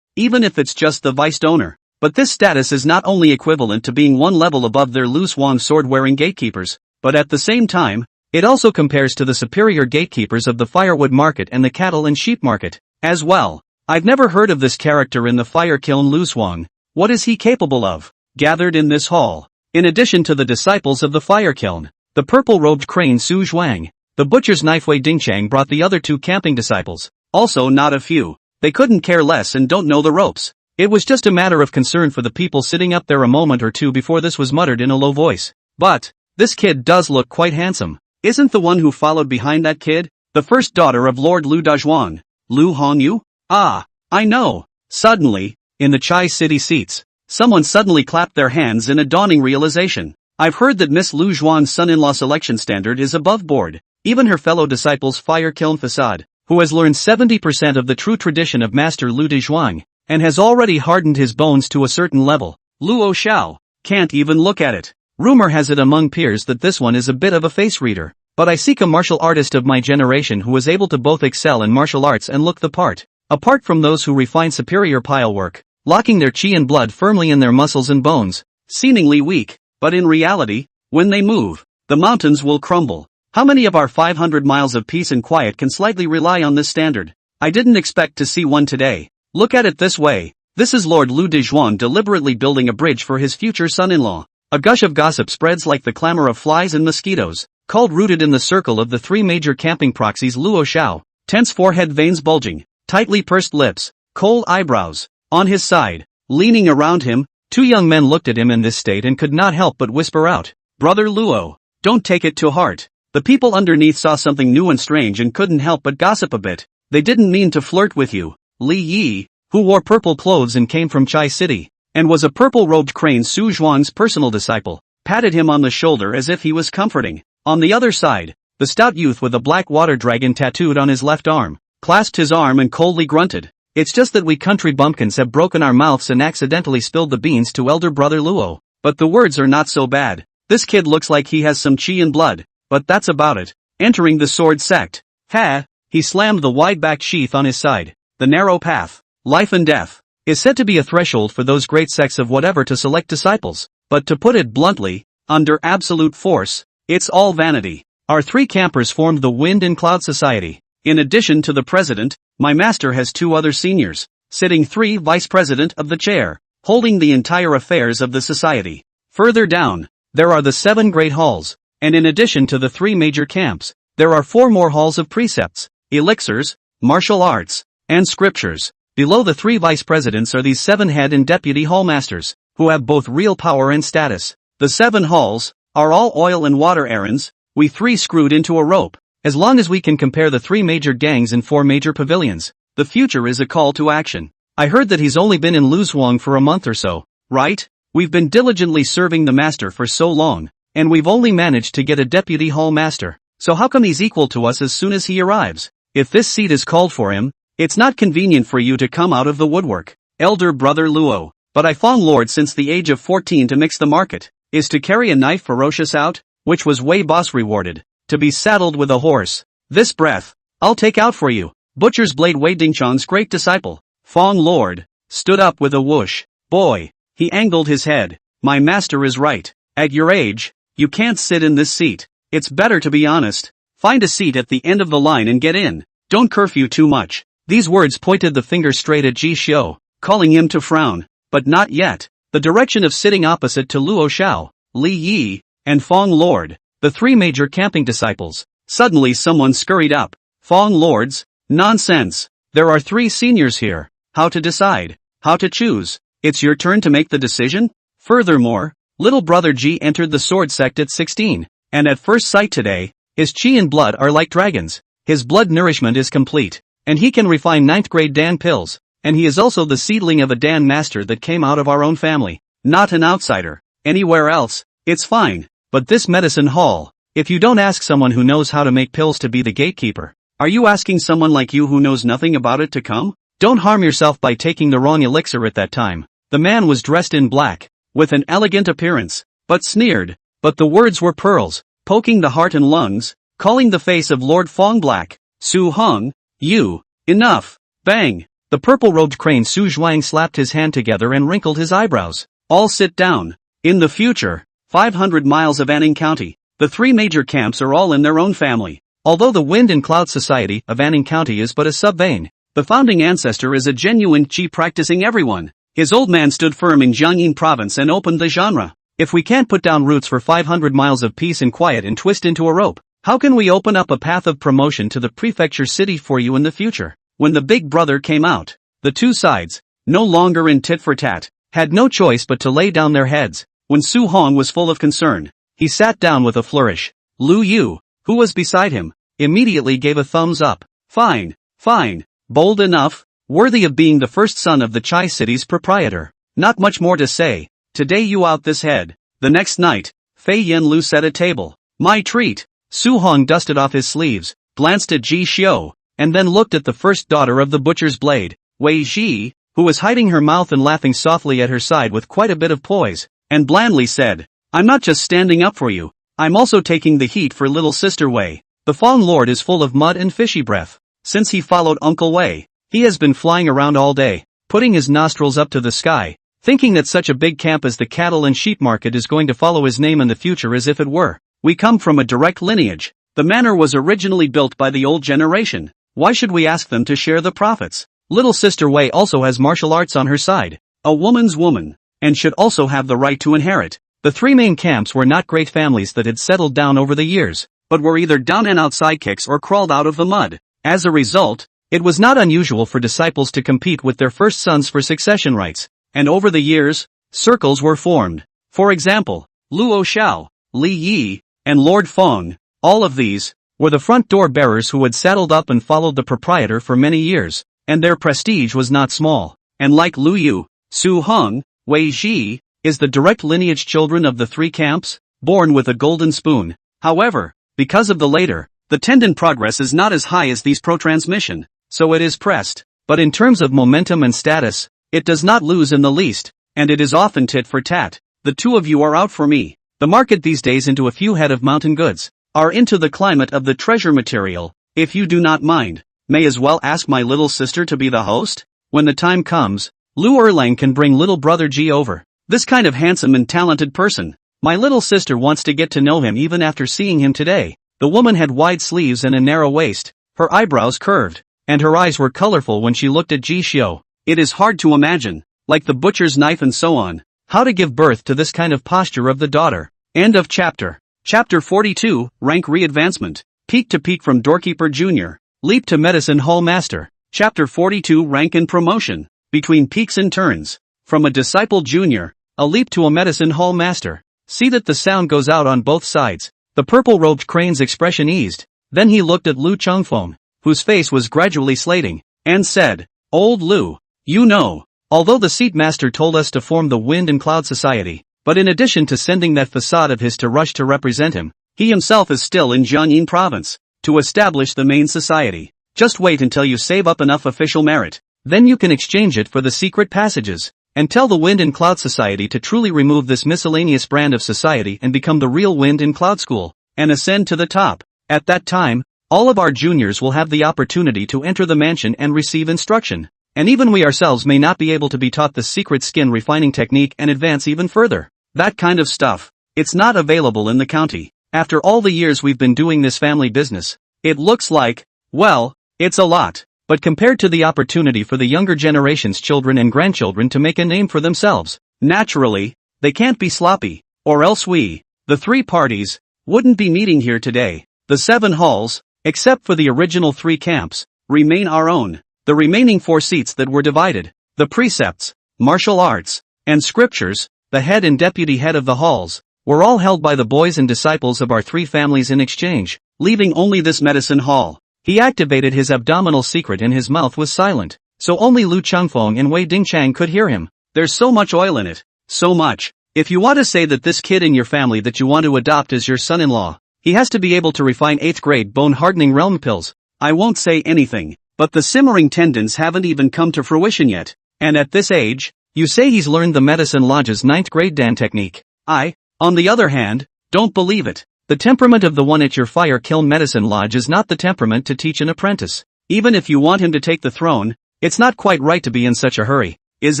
even if it's just the vice donor. But this status is not only equivalent to being one level above their Lu Suan sword-wearing gatekeepers, but at the same time, it also compares to the superior gatekeepers of the firewood market and the cattle and sheep market, as well. I've never heard of this character in the fire kiln Lu Suan. What is he capable of? Gathered in this hall, in addition to the disciples of the fire kiln, the purple-robed crane Su Zhuang, the butcher's knife Wei Dingchang brought the other 2 camping disciples, also not a few. They couldn't care less and don't know the ropes. It was just a matter of concern for the people sitting up there a moment or two before this was muttered in a low voice. But, this kid does look quite handsome. Isn't the one who followed behind that kid the first daughter of Lord Lu Dazhuang, Lu Hongyu? Ah, I know. Suddenly, in the Chai City seats, someone suddenly clapped their hands in a dawning realization. I've heard that Miss Lu Zhuang's son-in-law selection standard is above board. Even her fellow disciple's fire kiln facade, who has learned 70% of the true tradition of Master Lu Dazhuang, and has already hardened his bones to a certain level. Luo Xiao can't even look at it. Rumor has it among peers that this one is a bit of a face reader, but I seek a martial artist of my generation who is able to both excel in martial arts and look the part. Apart from those who refine superior pile work, locking their chi and blood firmly in their muscles and bones, seemingly weak, but in reality, when they move, the mountains will crumble. How many of our 500 miles of peace and quiet can slightly rely on this standard? I didn't expect to see one today. Look at it this way. This is Lord Lu Dazhuang deliberately building a bridge for his future son-in-law. A gush of gossip spreads like the clamor of flies and mosquitoes, called rooted in the circle of the 3 major camping proxies. Luo Xiao, tense forehead, veins bulging, tightly pursed lips, cold eyebrows. On his side, leaning around him, 2 young men looked at him in this state and could not help but whisper out, "Brother Luo, don't take it to heart." The people underneath saw something new and strange and couldn't help but gossip a bit. They didn't mean to flirt with you. Li Yi, who wore purple clothes and came from Chai City, and was a purple-robed crane Su Zhuang's personal disciple, patted him on the shoulder as if he was comforting. On the other side, the stout youth with a black water dragon tattooed on his left arm, clasped his arm and coldly grunted. It's just that we country bumpkins have broken our mouths and accidentally spilled the beans to elder brother Luo. But the words are not so bad. This kid looks like he has some chi and blood, but that's about it. Entering the sword sect. Ha! He slammed the wide-backed sheath on his side. The narrow path, life and death, is said to be a threshold for those great sects of whatever to select disciples. But to put it bluntly, under absolute force, it's all vanity. Our 3 campers formed the Wind and Cloud Society. In addition to the president, my master has 2 other seniors, sitting 3 vice president of the chair, holding the entire affairs of the society. Further down, there are the 7 great halls, and in addition to the 3 major camps, there are 4 more halls of precepts, elixirs, martial arts, and scriptures. Below the 3 vice presidents are these 7 head and deputy hallmasters, who have both real power and status. The 7 halls are all oil and water errands, we 3 screwed into a rope. As long as we can compare the 3 major gangs in 4 major pavilions, the future is a call to action. I heard that he's only been in Lu Suan for a month or so, right? We've been diligently serving the master for so long, and we've only managed to get a deputy hall master. So how come he's equal to us as soon as he arrives? If this seat is called for him, it's not convenient for you to come out of the woodwork, elder brother Luo. But I Fong Lord since the age of 14 to mix the market, is to carry a knife ferocious out, which was Wei boss rewarded, to be saddled with a horse. This breath, I'll take out for you. Butcher's blade Wei Dingchang's great disciple, Fong Lord, stood up with a whoosh. Boy, he angled his head. My master is right. At your age, you can't sit in this seat. It's better to be honest. Find a seat at the end of the line and get in. Don't curfew too much. These words pointed the finger straight at Ji Xiu, calling him to frown. But not yet. The direction of sitting opposite to Luo Xiao, Li Yi, and Fong Lord, the 3 major camping disciples. Suddenly someone scurried up. Fong Lords? Nonsense. There are 3 seniors here. How to decide? How to choose? It's your turn to make the decision? Furthermore, little brother Ji entered the sword sect at 16, and at first sight today, his chi and blood are like dragons. His blood nourishment is complete, and he can refine 9th grade Dan pills, and he is also the seedling of a Dan master that came out of our own family. Not an outsider. Anywhere else, it's fine. But this medicine hall, if you don't ask someone who knows how to make pills to be the gatekeeper, are you asking someone like you who knows nothing about it to come? Don't harm yourself by taking the wrong elixir at that time. The man was dressed in black, with an elegant appearance, but sneered. But the words were pearls. poking the heart and lungs, calling the face of Lord Fong black. Su Hong, you, enough, bang. The purple-robed crane Su Zhuang slapped his hand together and wrinkled his eyebrows. All sit down. In the future, 500 miles of Anning County, the three major camps are all in their own family. Although the Wind and Cloud Society of Anning County is but a sub-vein, the founding ancestor is a genuine Qi practicing everyone. His old man stood firm in Jiangyin province and opened the genre. If we can't put down roots for 500 miles of peace and quiet and twist into a rope, how can we open up a path of promotion to the prefecture city for you in the future? When the big brother came out, the two sides, no longer in tit for tat, had no choice but to lay down their heads. When Su Hong was full of concern, he sat down with a flourish. Lu Yu, who was beside him, immediately gave a thumbs up. Fine, fine, bold enough, worthy of being the first son of the Chai City's proprietor. Not much more to say. Today you out this head. The next night, Fei Yen Lu set a table. My treat. Su Hong dusted off his sleeves, glanced at Ji Xiu, and then looked at the first daughter of the butcher's blade, Wei Ji, who was hiding her mouth and laughing softly at her side with quite a bit of poise, and blandly said, I'm not just standing up for you, I'm also taking the heat for little sister Wei. The Fong Lord is full of mud and fishy breath. Since he followed Uncle Wei, he has been flying around all day, putting his nostrils up to the sky, thinking that such a big camp as the cattle and sheep market is going to follow his name in the future as if it were. We come from a direct lineage. The manor was originally built by the old generation. Why should we ask them to share the profits? Little sister Wei also has martial arts on her side. A woman's woman, and should also have the right to inherit. The three main camps were not great families that had settled down over the years, but were either down and out sidekicks or crawled out of the mud. As a result, it was not unusual for disciples to compete with their first sons for succession rights, and over the years, circles were formed. For example, Luo Xiao, Li Yi, and Lord Fong, all of these, were the front door bearers who had saddled up and followed the proprietor for many years, and their prestige was not small. And like Lu Yu, Su Hong, Wei Ji, is the direct lineage children of the three camps, born with a golden spoon. However, because of the later, the tendon progress is not as high as these pro-transmission, so it is pressed, but in terms of momentum and status, it does not lose in the least, and it is often tit for tat. The two of you are out for me. The market these days into a few head of mountain goods, are into the climate of the treasure material. If you do not mind, may as well ask my little sister to be the host? When the time comes, Lu Erlang can bring little brother Ji over. This kind of handsome and talented person. My little sister wants to get to know him even after seeing him today. The woman had wide sleeves and a narrow waist, her eyebrows curved, and her eyes were colorful when she looked at Ji Xiu. It is hard to imagine, like the butcher's knife and so on, how to give birth to this kind of posture of the daughter. End of chapter. Chapter 42, Rank Re-Advancement. Peak to peak from Doorkeeper Junior. Leap to Medicine Hall Master. Chapter 42, Rank and Promotion. Between peaks and turns. From a Disciple Junior, a leap to a Medicine Hall Master. See that the sound goes out on both sides. The purple-robed crane's expression eased. Then he looked at Lu Chengfeng, whose face was gradually slating, and said, Old Lu, you know, although the seat master told us to form the Wind and Cloud Society, but in addition to sending that facade of his to rush to represent him, he himself is still in Jiangyin province, to establish the main society. Just wait until you save up enough official merit, then you can exchange it for the secret passages, and tell the Wind and Cloud Society to truly remove this miscellaneous brand of society and become the real Wind and Cloud School, and ascend to the top. At that time, all of our juniors will have the opportunity to enter the mansion and receive instruction, and even we ourselves may not be able to be taught the secret skin refining technique and advance even further. That kind of stuff, it's not available in the county. After all the years we've been doing this family business, it looks like, well, it's a lot, but compared to the opportunity for the younger generation's children and grandchildren to make a name for themselves, naturally, they can't be sloppy, or else we, the three parties, wouldn't be meeting here today. The 7 halls, except for the original 3 camps, remain our own. The remaining 4 seats that were divided, the precepts, martial arts, and scriptures, the head and deputy head of the halls, were all held by the boys and disciples of our 3 families in exchange, leaving only this medicine hall. He activated his abdominal secret and his mouth was silent, so only Lu Chengfeng and Wei Dingchang could hear him. There's so much oil in it, so much. If you want to say that this kid in your family that you want to adopt as your son-in-law, he has to be able to refine 8th grade bone-hardening realm pills. I won't say anything, but the simmering tendons haven't even come to fruition yet, and at this age, you say he's learned the medicine lodge's 9th grade Dan technique. I, on the other hand, don't believe it. The temperament of the one at your fire kiln medicine lodge is not the temperament to teach an apprentice. Even if you want him to take the throne, it's not quite right to be in such a hurry, is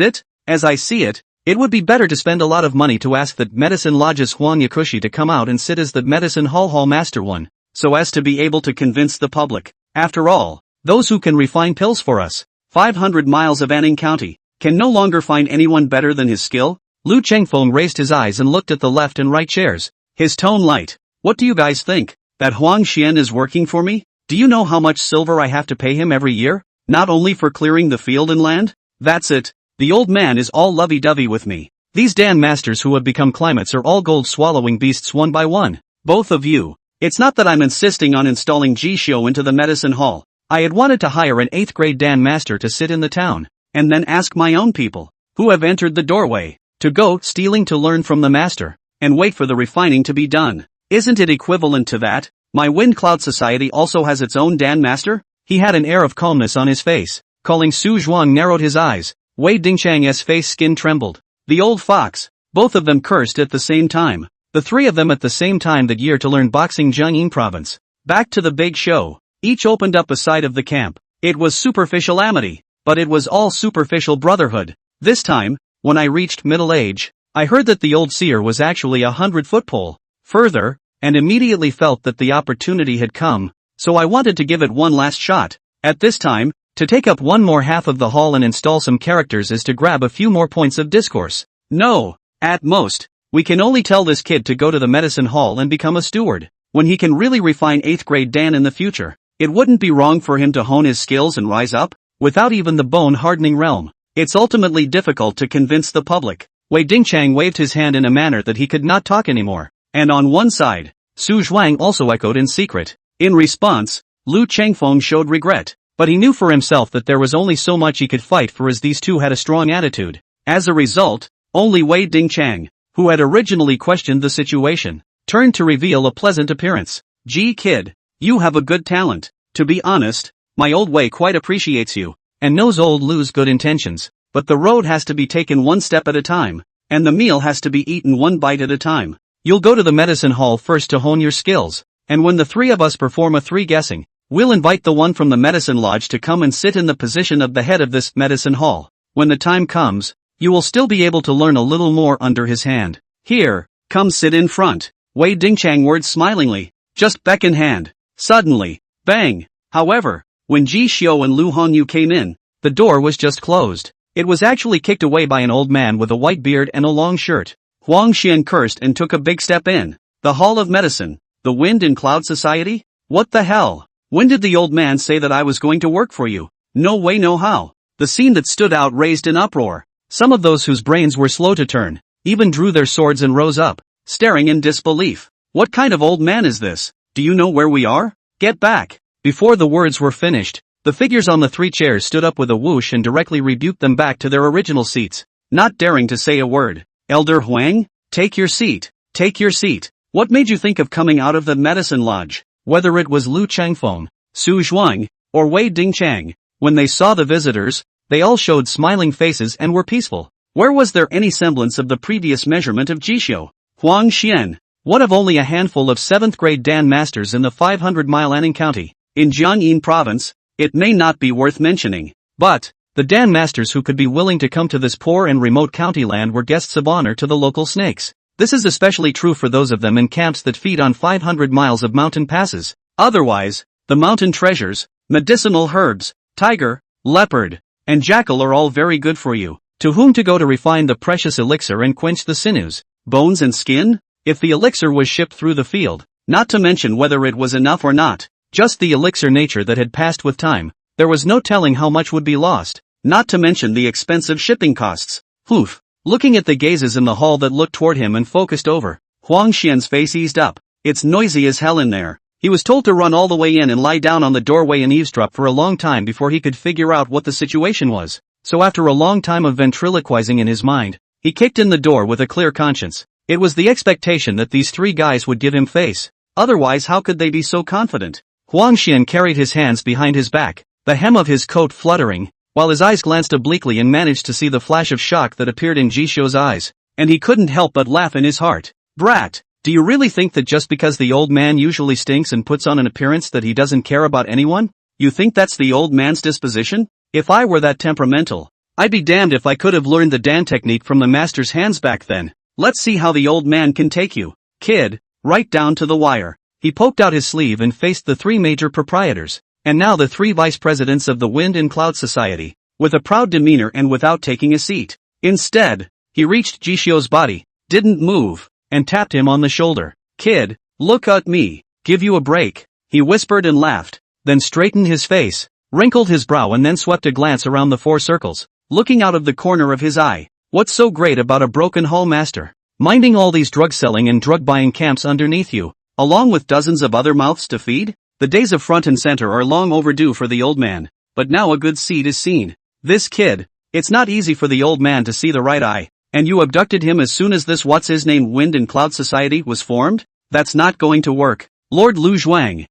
it? As I see it, it would be better to spend a lot of money to ask that medicine lodge's Huang Yakushi to come out and sit as the medicine hall master one, so as to be able to convince the public. After all, those who can refine pills for us, 500 miles of Anning County, can no longer find anyone better than his skill? Lu Chengfeng raised his eyes and looked at the left and right chairs, his tone light. What do you guys think? That Huang Xian is working for me? Do you know how much silver I have to pay him every year? Not only for clearing the field and land? That's it. The old man is all lovey-dovey with me. These Dan masters who have become climates are all gold-swallowing beasts one by one. Both of you. It's not that I'm insisting on installing Jishio into the medicine hall. I had wanted to hire an 8th grade Dan master to sit in the town, and then ask my own people, who have entered the doorway, to go stealing to learn from the master, and wait for the refining to be done. Isn't it equivalent to that? My Wind Cloud Society also has its own Dan master? He had an air of calmness on his face. Calling Su Zhuang narrowed his eyes. Wei Dingchang's face skin trembled. The old fox. Both of them cursed at the same time. The three of them at the same time that year to learn boxing Jiangyin province. Back to the big show. Each opened up a side of the camp. It was superficial amity, but it was all superficial brotherhood. This time, when I reached middle age, I heard that the old seer was actually 100-foot pole. Further, and immediately felt that the opportunity had come, so I wanted to give it one last shot. At this time, to take up one more half of the hall and install some characters is to grab a few more points of discourse. No, at most, we can only tell this kid to go to the medicine hall and become a steward. When he can really refine 8th grade Dan in the future, it wouldn't be wrong for him to hone his skills and rise up, without even the bone-hardening realm. It's ultimately difficult to convince the public. Wei Dingchang waved his hand in a manner that he could not talk anymore. And on one side, Su Zhuang also echoed in secret. In response, Lu Chengfeng showed regret, but he knew for himself that there was only so much he could fight for as these two had a strong attitude. As a result, only Wei Dingchang, who had originally questioned the situation, turned to reveal a pleasant appearance. Gee kid, you have a good talent. To be honest, my old Wei quite appreciates you, and knows old Lu's good intentions, but the road has to be taken one step at a time, and the meal has to be eaten one bite at a time. You'll go to the medicine hall first to hone your skills, and when the three of us perform a 3 guessing, we'll invite the one from the medicine lodge to come and sit in the position of the head of this medicine hall. When the time comes, you will still be able to learn a little more under his hand. Here, come sit in front. Wei Dingchang whirred smilingly, just beckon hand. Suddenly, bang! However, when Ji Xiao and Lu Hongyu came in, the door was just closed. It was actually kicked away by an old man with a white beard and a long shirt. Huang Xian cursed and took a big step in. The Hall of Medicine, the Wind and Cloud Society? What the hell? When did the old man say that I was going to work for you? No way no how. The scene that stood out raised an uproar. Some of those whose brains were slow to turn, even drew their swords and rose up, staring in disbelief. What kind of old man is this? Do you know where we are? Get back. Before the words were finished, the figures on the 3 chairs stood up with a whoosh and directly rebuked them back to their original seats, not daring to say a word. Elder Huang, take your seat. Take your seat. What made you think of coming out of the medicine lodge? Whether it was Lu Chengfeng, Su Zhuang, or Wei Dingchang, when they saw the visitors, they all showed smiling faces and were peaceful. Where was there any semblance of the previous measurement of Jishio? Huang Xian, one of only a handful of 7th grade Dan masters in the 500-mile Anning County, in Jiangyin province, it may not be worth mentioning, but the Dan masters who could be willing to come to this poor and remote county land were guests of honor to the local snakes. This is especially true for those of them in camps that feed on 500 miles of mountain passes. Otherwise, the mountain treasures, medicinal herbs, tiger, leopard, and jackal are all very good for you. To whom to go to refine the precious elixir and quench the sinews, bones and skin? If the elixir was shipped through the field, not to mention whether it was enough or not, just the elixir nature that had passed with time, there was no telling how much would be lost. Not to mention the expensive shipping costs. Oof. Looking at the gazes in the hall that looked toward him and focused over, Huang Xian's face eased up. It's noisy as hell in there. He was told to run all the way in and lie down on the doorway and eavesdrop for a long time before he could figure out what the situation was. So after a long time of ventriloquizing in his mind, he kicked in the door with a clear conscience. It was the expectation that these 3 guys would give him face. Otherwise how could they be so confident? Huang Xian carried his hands behind his back, the hem of his coat fluttering, while his eyes glanced obliquely and managed to see the flash of shock that appeared in Jishio's eyes, and he couldn't help but laugh in his heart. Brat, Do you really think that just because the old man usually stinks and puts on an appearance that he doesn't care about anyone? You think that's the old man's disposition? If I were that temperamental, I'd be damned if I could have learned the Dan technique from the master's hands back then. Let's see how the old man can take you, kid, right down to the wire. He poked out his sleeve and faced the three major proprietors, and now the three vice presidents of the Wind and Cloud Society, with a proud demeanor and without taking a seat. Instead, he reached Jishio's body, didn't move, and tapped him on the shoulder. Kid, look at me, give you a break. He whispered and laughed, then straightened his face, wrinkled his brow and then swept a glance around the four circles, looking out of the corner of his eye. What's so great about a broken hall master? Minding all these drug selling and drug buying camps underneath you, along with dozens of other mouths to feed? The days of front and center are long overdue for the old man, but now a good seed is seen. This kid, it's not easy for the old man to see the right eye, and you abducted him as soon as this what's-his-name Wind and Cloud Society was formed? That's not going to work. Lord Lu Zhuang.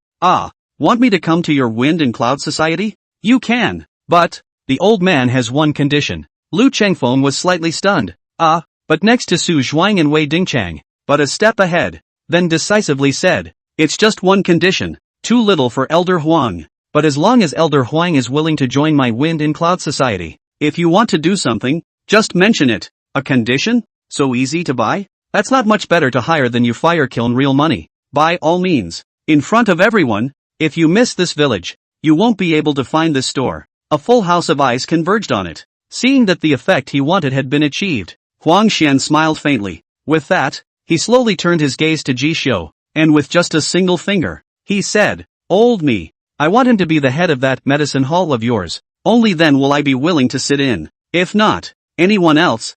Want me to come to your Wind and Cloud Society? You can, but the old man has one condition. Lu Chengfeng was slightly stunned. But next to Su Zhuang and Wei Dingchang, but a step ahead, then decisively said, it's just one condition, too little for Elder Huang, but as long as Elder Huang is willing to join my Wind and Cloud Society, if you want to do something, just mention it. A condition? So easy to buy? That's not much better to hire than you fire kiln real money. By all means, in front of everyone, if you miss this village, you won't be able to find this store. A full house of eyes converged on it. Seeing that the effect he wanted had been achieved, Huang Xian smiled faintly. With that, he slowly turned his gaze to Jishio, and with just a single finger, he said, Old me, I want him to be the head of that medicine hall of yours. Only then will I be willing to sit in. If not, anyone else,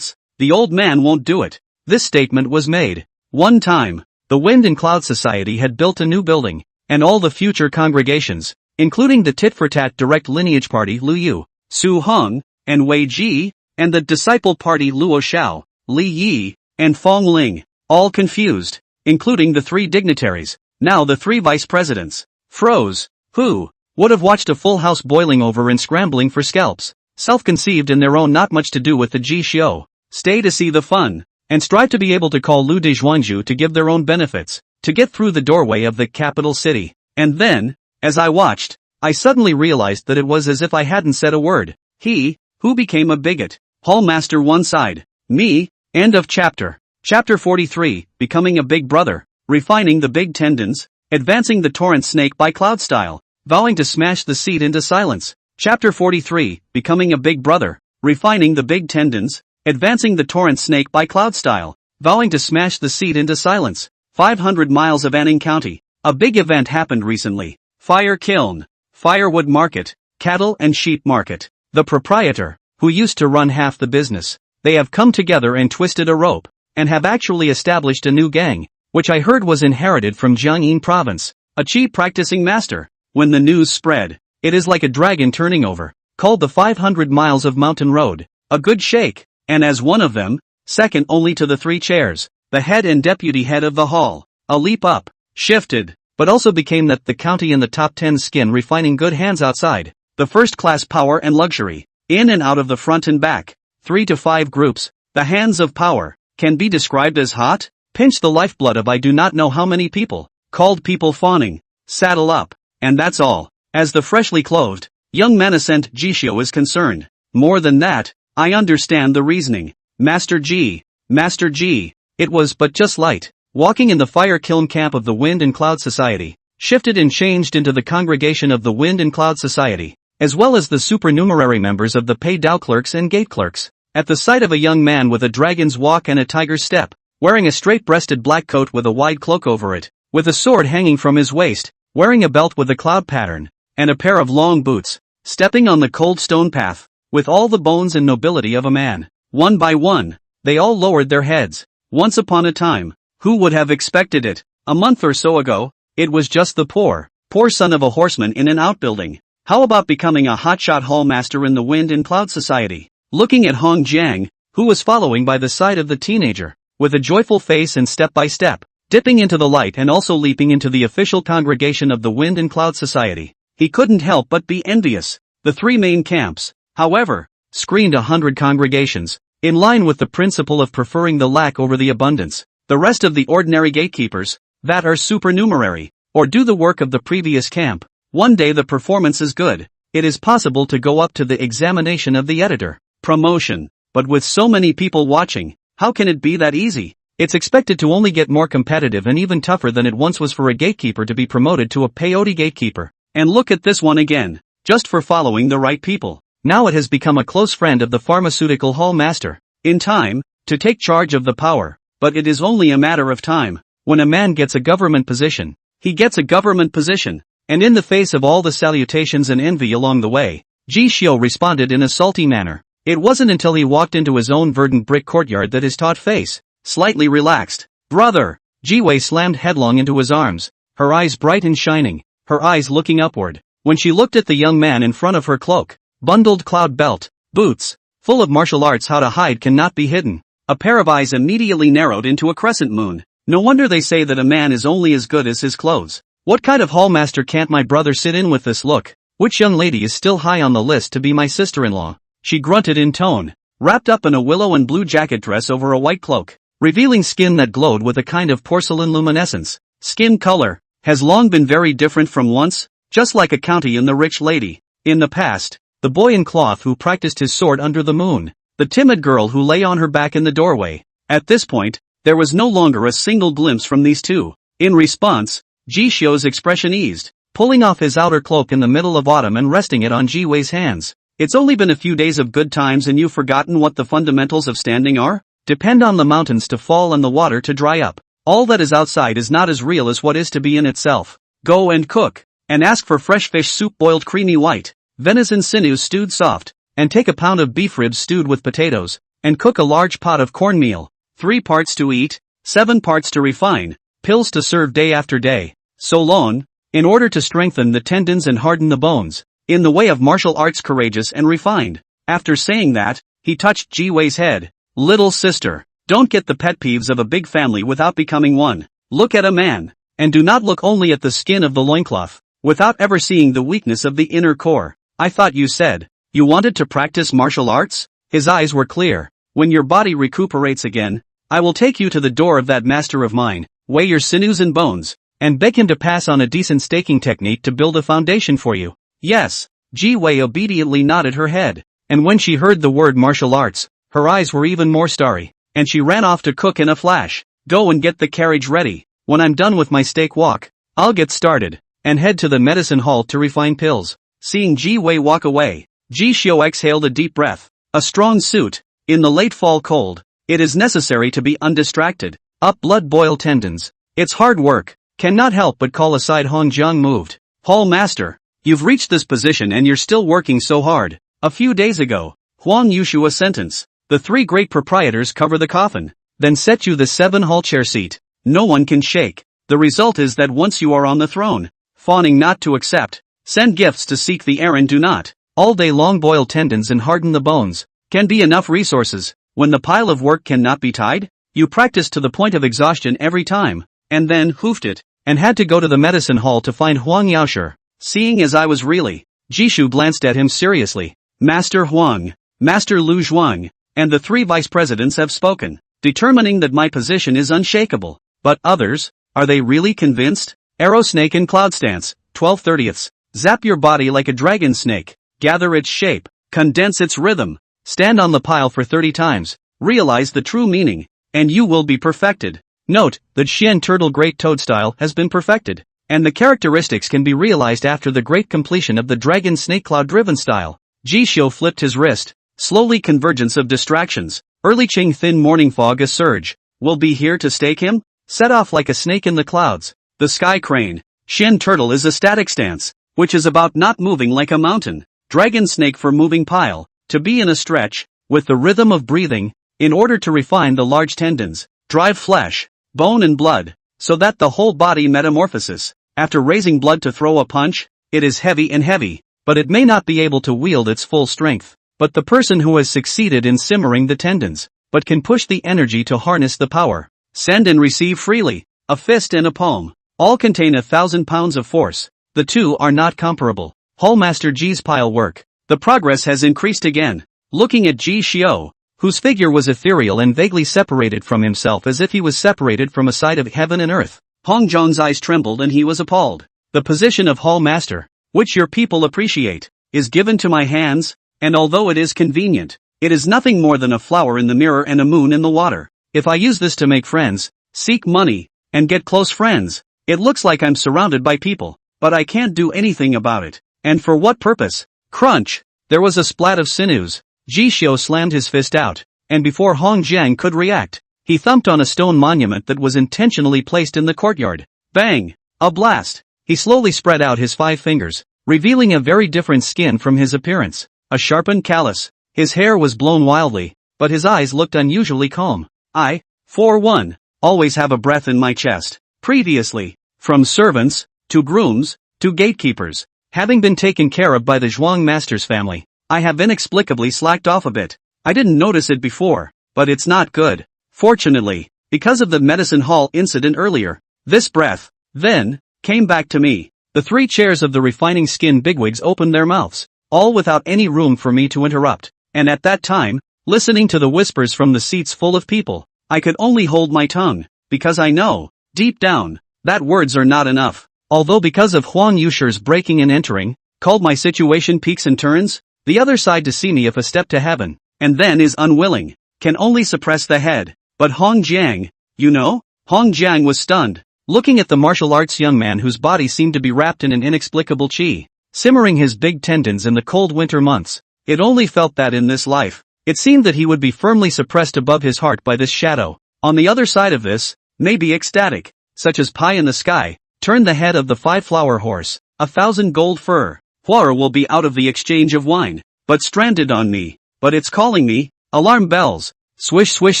the old man won't do it. This statement was made. One time, the Wind and Cloud Society had built a new building, and all the future congregations, including the tit-for-tat direct lineage party Lu Yu, Su Heng, and Wei Ji, and the disciple party Luo Xiao, Li Yi, and Fong Ling, all confused, including the three dignitaries, now the three vice presidents, froze. Who would have watched a full house boiling over and scrambling for scalps, self-conceived in their own not much to do with the Ji Xiu, stay to see the fun, and strive to be able to call Lu de Zhuangju to give their own benefits, to get through the doorway of the capital city. And then, as I watched, I suddenly realized that it was as if I hadn't said a word. He, who became a bigot. Hallmaster one side. Me, end of chapter. Chapter 43, Becoming a Big Brother, Refining the Big Tendons, Advancing the Torrent Snake by Cloud Style, Vowing to Smash the Seed into Silence. Chapter 43, Becoming a Big Brother, Refining the Big Tendons, Advancing the Torrent Snake by Cloud Style, Vowing to Smash the Seed into Silence. 500 miles of Anning County. A big event happened recently. Fire kiln, firewood market, cattle and sheep market. The proprietor, who used to run half the business, they have come together and twisted a rope, and have actually established a new gang, which I heard was inherited from Jiangyin province, a chi practicing master. When the news spread, it is like a dragon turning over, called the 500 miles of mountain road, a good shake, and as one of them, second only to the three chairs, the head and deputy head of the hall, a leap up, shifted, but also became that the county in the top 10 skin refining good hands outside, the first class power and luxury, in and out of the front and back, 3 to 5 groups, the hands of power, can be described as hot, pinch the lifeblood of I do not know how many people, called people fawning, saddle up, and that's all. As the freshly clothed, young Manascent Jishio is concerned. More than that, I understand the reasoning. Master G, it was but just light, walking in the fire kiln camp of the Wind and Cloud Society, shifted and changed into the congregation of the Wind and Cloud Society, as well as the supernumerary members of the pay Dao clerks and gate clerks. At the sight of a young man with a dragon's walk and a tiger's step, wearing a straight-breasted black coat with a wide cloak over it, with a sword hanging from his waist, wearing a belt with a cloud pattern, and a pair of long boots, stepping on the cold stone path, with all the bones and nobility of a man. One by one, they all lowered their heads. Once upon a time, who would have expected it? A month or so ago, it was just the poor son of a horseman in an outbuilding. How about becoming a hotshot hall master in the Wind and Cloud Society? Looking at Hong Jiang, who was following by the side of the teenager, with a joyful face and step by step, dipping into the light and also leaping into the official congregation of the Wind and Cloud Society, he couldn't help but be envious. The three main camps, however, screened 100 congregations, in line with the principle of preferring the lack over the abundance. The rest of the ordinary gatekeepers, that are supernumerary, or do the work of the previous camp. One day the performance is good. It is possible to go up to the examination of the editor. Promotion. But with so many people watching, how can it be that easy? It's expected to only get more competitive and even tougher than it once was for a gatekeeper to be promoted to a peyote gatekeeper. And look at this one again, just for following the right people. Now it has become a close friend of the pharmaceutical hall master. In time, to take charge of the power. But it is only a matter of time. When a man gets a government position, he gets a government position. And in the face of all the salutations and envy along the way, Ji Xiu responded in a salty manner. It wasn't until he walked into his own verdant brick courtyard that his taut face slightly relaxed. Brother! Ji Wei slammed headlong into his arms, her eyes bright and shining, her eyes looking upward. When she looked at the young man in front of her cloak, bundled cloud belt, boots, full of martial arts how to hide cannot be hidden, a pair of eyes immediately narrowed into a crescent moon. No wonder they say that a man is only as good as his clothes. What kind of hallmaster can't my brother sit in with this look? Which young lady is still high on the list to be my sister-in-law? She grunted in tone, wrapped up in a willow and blue jacket dress over a white cloak, revealing skin that glowed with a kind of porcelain luminescence. Skin color has long been very different from once, just like a county in the rich lady. In the past, the boy in cloth who practiced his sword under the moon, the timid girl who lay on her back in the doorway. At this point, there was no longer a single glimpse from these two. In response, Ji Xiu's expression eased, pulling off his outer cloak in the middle of autumn and resting it on Ji Wei's hands. It's only been a few days of good times and you've forgotten what the fundamentals of standing are? Depend on the mountains to fall and the water to dry up. All that is outside is not as real as what is to be in itself. Go and cook. And ask for fresh fish soup boiled creamy white, venison sinews stewed soft, and take a pound of beef ribs stewed with potatoes, and cook a large pot of cornmeal, 3 parts to eat, 7 parts to refine, pills to serve day after day. So long, in order to strengthen the tendons and harden the bones, in the way of martial arts courageous and refined. After saying that, he touched Ji Wei's head. Little sister, don't get the pet peeves of a big family without becoming one. Look at a man, and do not look only at the skin of the loincloth, without ever seeing the weakness of the inner core. I thought you said, you wanted to practice martial arts? His eyes were clear. When your body recuperates again, I will take you to the door of that master of mine, weigh your sinews and bones, and beg him to pass on a decent staking technique to build a foundation for you. Yes, Ji Wei obediently nodded her head, and when she heard the word martial arts, her eyes were even more starry, and she ran off to cook in a flash. Go and get the carriage ready. When I'm done with my steak walk, I'll get started, and head to the medicine hall to refine pills. Seeing Ji Wei walk away, Ji Xiu exhaled a deep breath. A strong suit. In the late fall cold, it is necessary to be undistracted. Up blood boil tendons. It's hard work. Cannot help but call aside Hong Jiang moved. Hall master, you've reached this position and you're still working so hard. A few days ago, Huang Yushu a sentence. The 3 great proprietors cover the coffin, then set you the 7 hall chair seat. No one can shake. The result is that once you are on the throne, fawning not to accept, send gifts to seek the errand do not, all day long boil tendons and harden the bones, can be enough resources. When the pile of work cannot be tied, you practice to the point of exhaustion every time, and then hoofed it, and had to go to the medicine hall to find Huang Yaosher. Seeing as I was really, Jishu glanced at him seriously. Master Huang, Master Lu Zhuang, and the 3 vice presidents have spoken, determining that my position is unshakable. But others, are they really convinced? Arrow snake and cloud stance, 12/30. Zap your body like a dragon snake, gather its shape, condense its rhythm, stand on the pile for 30 times, realize the true meaning, and you will be perfected. Note that Xian Turtle Great Toad style has been perfected, and the characteristics can be realized after the great completion of the Dragon Snake Cloud Driven style. Jisho flipped his wrist. Slowly convergence of distractions. Early Qing thin morning fog a surge. Will be here to stake him? Set off like a snake in the clouds. The sky crane. Xian Turtle is a static stance, which is about not moving like a mountain. Dragon Snake for moving pile. To be in a stretch, with the rhythm of breathing, in order to refine the large tendons, drive flesh, bone and blood, so that the whole body metamorphosis. After raising blood to throw a punch, it is heavy, but it may not be able to wield its full strength. But the person who has succeeded in simmering the tendons, but can push the energy to harness the power, send and receive freely, a fist and a palm, all contain 1,000 pounds of force. The two are not comparable. Hallmaster Ji's pile work. The progress has increased again. Looking at Ji Xiu, whose figure was ethereal and vaguely separated from himself as if he was separated from a side of heaven and earth. Hong Zhang's eyes trembled and he was appalled. The position of hall master, which your people appreciate, is given to my hands, and although it is convenient, it is nothing more than a flower in the mirror and a moon in the water. If I use this to make friends, seek money, and get close friends, it looks like I'm surrounded by people, but I can't do anything about it. And for what purpose? Crunch! There was a splat of sinews. Ji Xiu slammed his fist out, and before Hong Jiang could react, he thumped on a stone monument that was intentionally placed in the courtyard. Bang! A blast! He slowly spread out his 5 fingers, revealing a very different skin from his appearance. A sharpened callus. His hair was blown wildly, but his eyes looked unusually calm. I, for one, always have a breath in my chest. Previously, from servants, to grooms, to gatekeepers, having been taken care of by the Zhuang master's family, I have inexplicably slacked off a bit. I didn't notice it before, but it's not good. Fortunately, because of the medicine hall incident earlier, this breath, then, came back to me. The 3 chairs of the refining skin bigwigs opened their mouths, all without any room for me to interrupt, and at that time, listening to the whispers from the seats full of people, I could only hold my tongue, because I know, deep down, that words are not enough. Although because of Huang Yusher's breaking and entering, called my situation peaks and turns, the other side to see me if a step to heaven, and then is unwilling, can only suppress the head. But Hong Jiang, you know? Hong Jiang was stunned, looking at the martial arts young man whose body seemed to be wrapped in an inexplicable qi, simmering his big tendons in the cold winter months. It only felt that in this life, it seemed that he would be firmly suppressed above his heart by this shadow. On the other side of this, maybe ecstatic, such as pie in the sky, turned the head of the 5-flower horse, 1,000 gold fur. Huar will be out of the exchange of wine, but stranded on me. But it's calling me. Alarm bells. Swish swish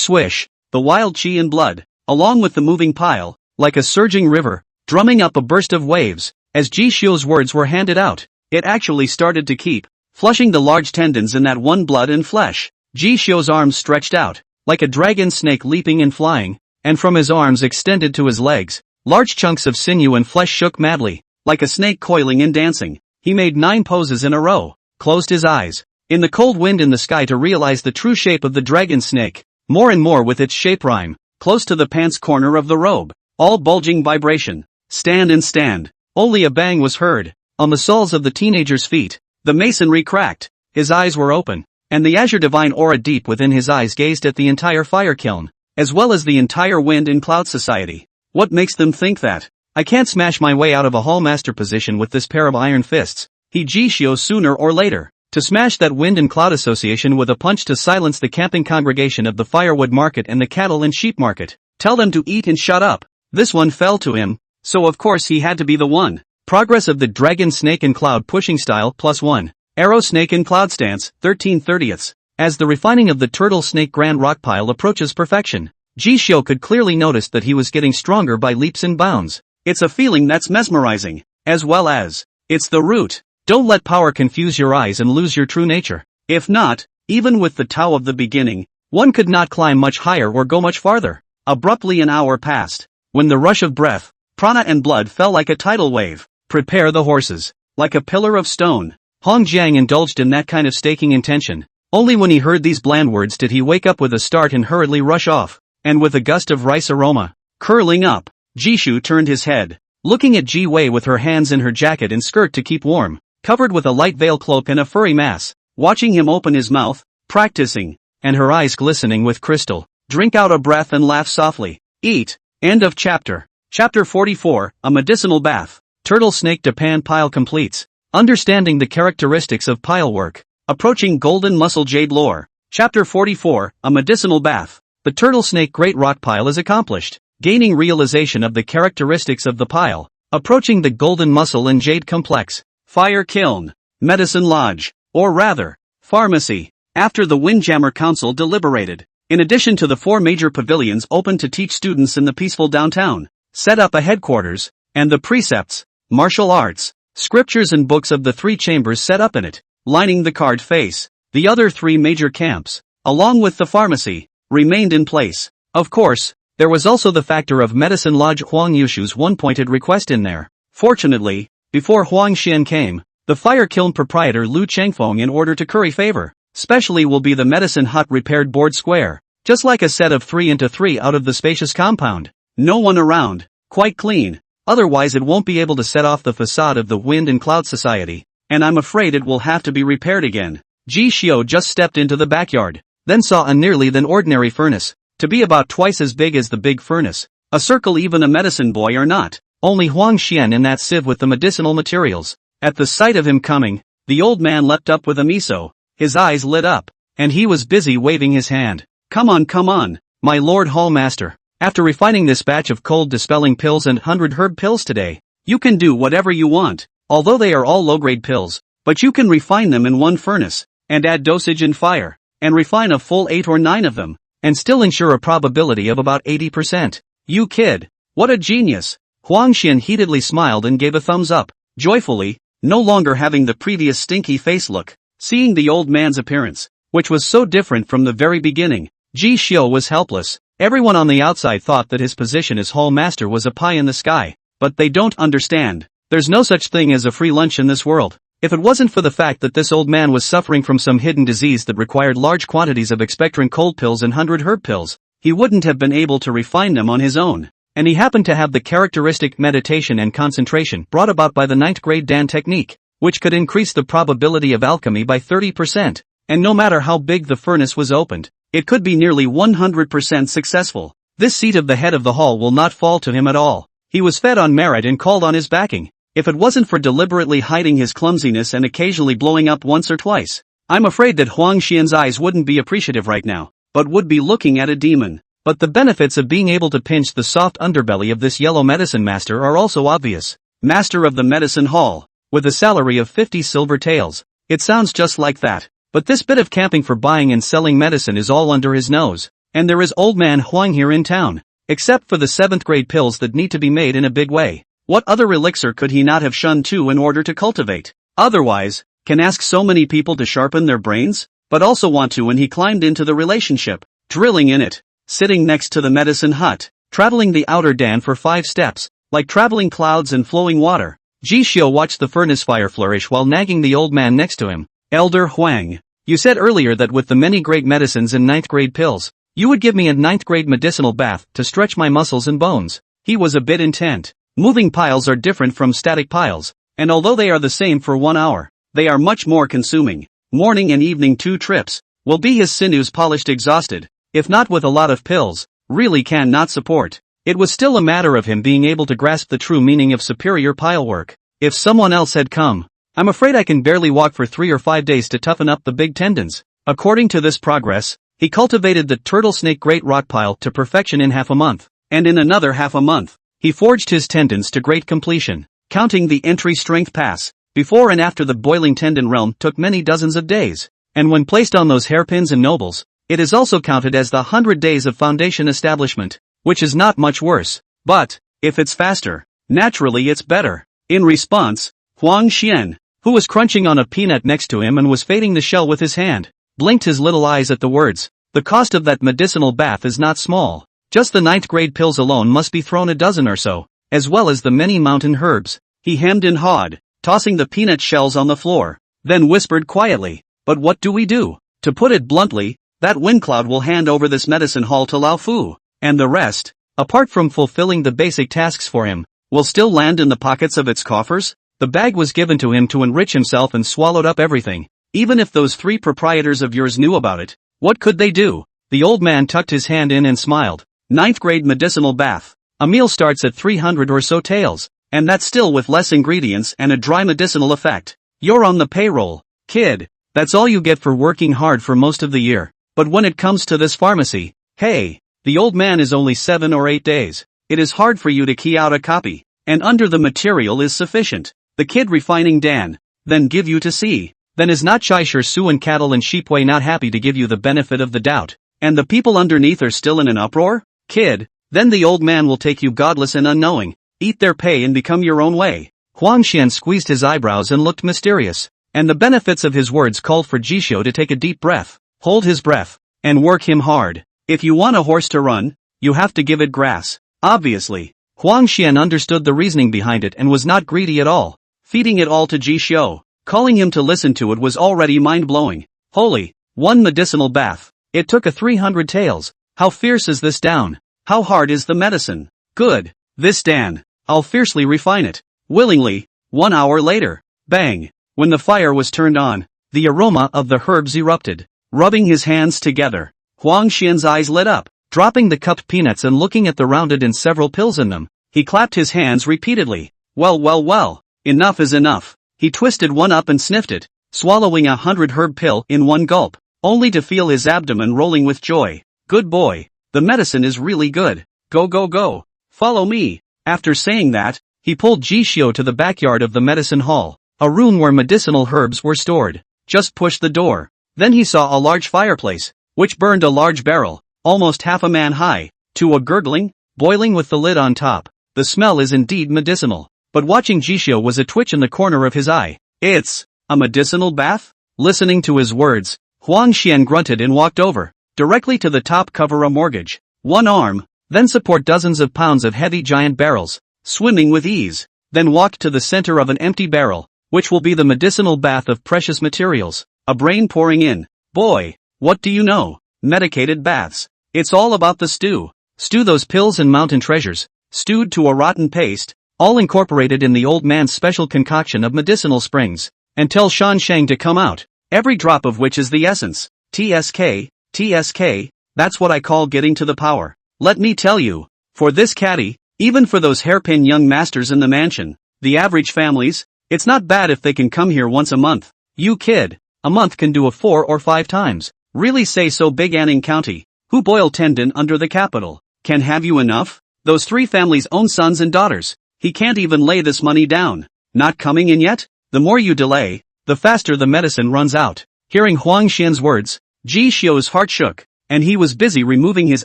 swish. The wild chi and blood, along with the moving pile, like a surging river, drumming up a burst of waves. As Ji Xiu's words were handed out, it actually started to keep flushing the large tendons in that one blood and flesh. Ji Xiu's arms stretched out, like a dragon snake leaping and flying, and from his arms extended to his legs, large chunks of sinew and flesh shook madly, like a snake coiling and dancing. He made 9 poses in a row, closed his eyes, in the cold wind in the sky to realize the true shape of the dragon snake, more and more with its shape rhyme, close to the pants corner of the robe, all bulging vibration. Stand and stand. Only a bang was heard. On the soles of the teenager's feet, the masonry cracked, his eyes were open, and the azure divine aura deep within his eyes gazed at the entire fire kiln, as well as the entire wind and cloud society. What makes them think that? I can't smash my way out of a hall master position with this pair of iron fists. He Ji Xiu sooner or later, to smash that wind and cloud association with a punch to silence the camping congregation of the firewood market and the cattle and sheep market. Tell them to eat and shut up. This one fell to him, so of course he had to be the one. Progress of the dragon snake and cloud pushing style +1. Arrow snake and cloud stance, 13/30. As the refining of the turtle snake grand rock pile approaches perfection, Ji Xiu could clearly notice that he was getting stronger by leaps and bounds. It's a feeling that's mesmerizing, as well as, it's the root. Don't let power confuse your eyes and lose your true nature. If not, even with the Tao of the beginning, one could not climb much higher or go much farther. Abruptly an hour passed, when the rush of breath, prana and blood fell like a tidal wave. Prepare the horses. Like a pillar of stone, Hong Jiang indulged in that kind of staking intention. Only when he heard these bland words did he wake up with a start and hurriedly rush off, and with a gust of rice aroma curling up, Jishu turned his head, looking at Ji Wei with her hands in her jacket and skirt to keep warm, covered with a light veil cloak and a furry mass, watching him open his mouth, practicing, and her eyes glistening with crystal. Drink out a breath and laugh softly. Eat. End of chapter. Chapter 44, A Medicinal Bath. Turtle Snake Japan Pile completes. Understanding the characteristics of pile work. Approaching Golden Muscle Jade lore. Chapter 44, A Medicinal Bath. The Turtle Snake Great Rock Pile is accomplished. Gaining realization of the characteristics of the pile. Approaching the Golden Muscle and Jade Complex. Fire Kiln. Medicine Lodge. Or rather, Pharmacy. After the Windjammer Council deliberated, in addition to the 4 major pavilions open to teach students in the peaceful downtown, set up a headquarters, and the precepts, martial arts, scriptures and books of the 3 chambers set up in it, lining the card face. The other 3 major camps, along with the pharmacy, remained in place. Of course, there was also the factor of Medicine Lodge. Huang Yushu's one-pointed request in there. Fortunately, before Huang Xian came, the fire kiln proprietor Lu Chengfeng in order to curry favor, specially will be the medicine hut repaired board square, just like a set of 3x3 out of the spacious compound. No one around, quite clean, otherwise it won't be able to set off the facade of the wind and cloud society, and I'm afraid it will have to be repaired again. Ji Xiao just stepped into the backyard, then saw a nearly than ordinary furnace, to be about twice as big as the big furnace. A circle even a medicine boy or not, only Huang Xian in that sieve with the medicinal materials. At the sight of him coming, the old man leapt up with a miso, his eyes lit up, and he was busy waving his hand. Come on, my lord hallmaster. After refining this batch of cold-dispelling pills and 100 herb pills today, you can do whatever you want, although they are all low-grade pills, but you can refine them in one furnace, and add dosage and fire, and refine a full 8 or 9 of them, and still ensure a probability of about 80%. You kid, what a genius! Huang Xian heatedly smiled and gave a thumbs up, joyfully, no longer having the previous stinky face look. Seeing the old man's appearance, which was so different from the very beginning, Ji Xiao was helpless. Everyone on the outside thought that his position as hall master was a pie in the sky, but they don't understand. There's no such thing as a free lunch in this world. If it wasn't for the fact that this old man was suffering from some hidden disease that required large quantities of expectorant cold pills and 100 herb pills, he wouldn't have been able to refine them on his own. And he happened to have the characteristic meditation and concentration brought about by the 9th grade Dan technique, which could increase the probability of alchemy by 30%. And no matter how big the furnace was opened, it could be nearly 100% successful. This seat of the head of the hall will not fall to him at all. He was fed on merit and called on his backing. If it wasn't for deliberately hiding his clumsiness and occasionally blowing up once or twice, I'm afraid that Huang Xian's eyes wouldn't be appreciative right now, but would be looking at a demon. But the benefits of being able to pinch the soft underbelly of this yellow medicine master are also obvious. Master of the medicine hall, with a salary of 50 silver taels. It sounds just like that. But this bit of camping for buying and selling medicine is all under his nose, and there is old man Huang here in town, except for the 7th grade pills that need to be made in a big way. What other elixir could he not have shunned to in order to cultivate? Otherwise, can ask so many people to sharpen their brains, but also want to when he climbed into the relationship, drilling in it, sitting next to the medicine hut, traveling the outer dan for 5 steps, like traveling clouds and flowing water. Ji Xiao watched the furnace fire flourish while nagging the old man next to him. Elder Huang, you said earlier that with the many great medicines and 9th grade pills, you would give me a 9th grade medicinal bath to stretch my muscles and bones. He was a bit intent. Moving piles are different from static piles, and although they are the same for 1 hour, they are much more consuming. Morning and evening 2 trips, will be his sinews polished exhausted, if not with a lot of pills, really can not support. It was still a matter of him being able to grasp the true meaning of superior pile work. If someone else had come, I'm afraid I can barely walk for 3 or 5 days to toughen up the big tendons. According to this progress, he cultivated the turtle snake great rock pile to perfection in half a month, and in another half a month, he forged his tendons to great completion. Counting the entry strength pass, before and after the boiling tendon realm took many dozens of days, and when placed on those hairpins and nobles, it is also counted as the 100 days of foundation establishment, which is not much worse, but, if it's faster, naturally it's better. In response, Huang Xian, who was crunching on a peanut next to him and was fading the shell with his hand, blinked his little eyes at the words. The cost of that medicinal bath is not small. Just the 9th grade pills alone must be thrown a dozen or so, as well as the many mountain herbs. He hemmed and hawed, tossing the peanut shells on the floor, then whispered quietly, but what do we do? To put it bluntly, that wind cloud will hand over this medicine hall to Lao Fu, and the rest, apart from fulfilling the basic tasks for him, will still land in the pockets of its coffers. The bag was given to him to enrich himself and swallowed up everything. Even if those 3 proprietors of yours knew about it, what could they do? The old man tucked his hand in and smiled. 9th grade medicinal bath. A meal starts at 300 or so taels, and that's still with less ingredients and a dry medicinal effect. You're on the payroll, kid. That's all you get for working hard for most of the year. But when it comes to this pharmacy, hey, the old man is only 7 or 8 days. It is hard for you to key out a copy, and under the material is sufficient. The kid refining Dan, then give you to see. Then is not Chaishur Su and cattle and sheepway not happy to give you the benefit of the doubt, and the people underneath are still in an uproar? Kid, then the old man will take you godless and unknowing, eat their pay and become your own way. Huang Xian squeezed his eyebrows and looked mysterious, and the benefits of his words called for Ji Xiao to take a deep breath, hold his breath, and work him hard. If you want a horse to run, you have to give it grass. Obviously, Huang Xian understood the reasoning behind it and was not greedy at all. Feeding it all to Ji Xiao, calling him to listen to it was already mind-blowing. Holy, One medicinal bath. It took a 300 taels. How fierce is this down? How hard is the medicine? Good. This Dan. I'll fiercely refine it. Willingly. 1 hour later. Bang. When the fire was turned on, the aroma of the herbs erupted. Rubbing his hands together, Huang Xian's eyes lit up. Dropping the cupped peanuts and looking at the rounded and several pills in them, he clapped his hands repeatedly. Well, enough is enough. He twisted one up and sniffed it, swallowing 100 herb pill in one gulp, only to feel his abdomen rolling with joy. Good boy, the medicine is really good. Go. Follow me. After saying that, he pulled Jishio to the backyard of the medicine hall, a room where medicinal herbs were stored. Just pushed the door. Then he saw a large fireplace, which burned a large barrel, almost half a man high, to a gurgling, boiling with the lid on top. The smell is indeed medicinal, but watching Jishio was a twitch in the corner of his eye. It's a medicinal bath? Listening to his words, Huang Xian grunted and walked over, directly to the top. Cover a mortgage. One arm, then support dozens of pounds of heavy giant barrels, swimming with ease. Then walk to the center of an empty barrel, which will be the medicinal bath of precious materials. A brain pouring in. Boy, what do you know? Medicated baths. It's all about the stew. Stew those pills and mountain treasures, stewed to a rotten paste, all incorporated in the old man's special concoction of medicinal springs, and tell Shan Shang to come out, every drop of which is the essence. TSK, that's what I call getting to the power. Let me tell you, for this caddy, even for those hairpin young masters in the mansion, the average families, it's not bad if they can come here once a month. You kid, a month can do a 4 or 5 times. Really say so. Big Anning County, who boil tendon under the capital, can have you enough? Those 3 families own sons and daughters. He can't even lay this money down. Not coming in yet? The more you delay, the faster the medicine runs out. Hearing Huang Xian's words, Ji Xiu's heart shook, and he was busy removing his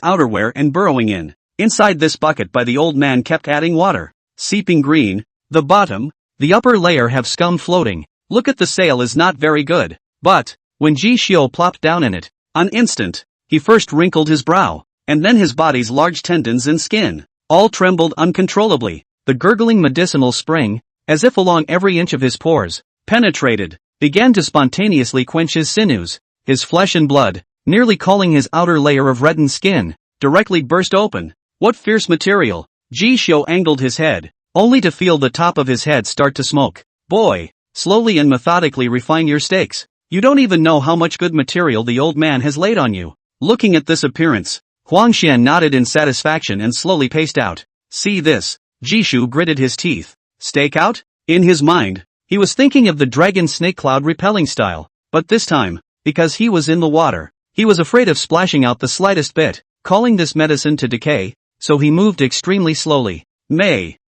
outerwear and burrowing in. Inside this bucket by the old man kept adding water, seeping green. The bottom, the upper layer have scum floating. Look at the sail is not very good. But, when Ji Xiu plopped down in it, an instant, he first wrinkled his brow, and then his body's large tendons and skin, all trembled uncontrollably. The gurgling medicinal spring, as if along every inch of his pores, penetrated, began to spontaneously quench his sinews, his flesh and blood, nearly calling his outer layer of reddened skin, directly burst open. What fierce material! Ji Xiu angled his head, only to feel the top of his head start to smoke. Boy, slowly and methodically refine your steaks. You don't even know how much good material the old man has laid on you. Looking at this appearance, Huang Xian nodded in satisfaction and slowly paced out. See this? Jishu gritted his teeth. Stake out? In his mind, he was thinking of the dragon snake cloud repelling style, but this time, because he was in the water, he was afraid of splashing out the slightest bit, calling this medicine to decay, so he moved extremely slowly.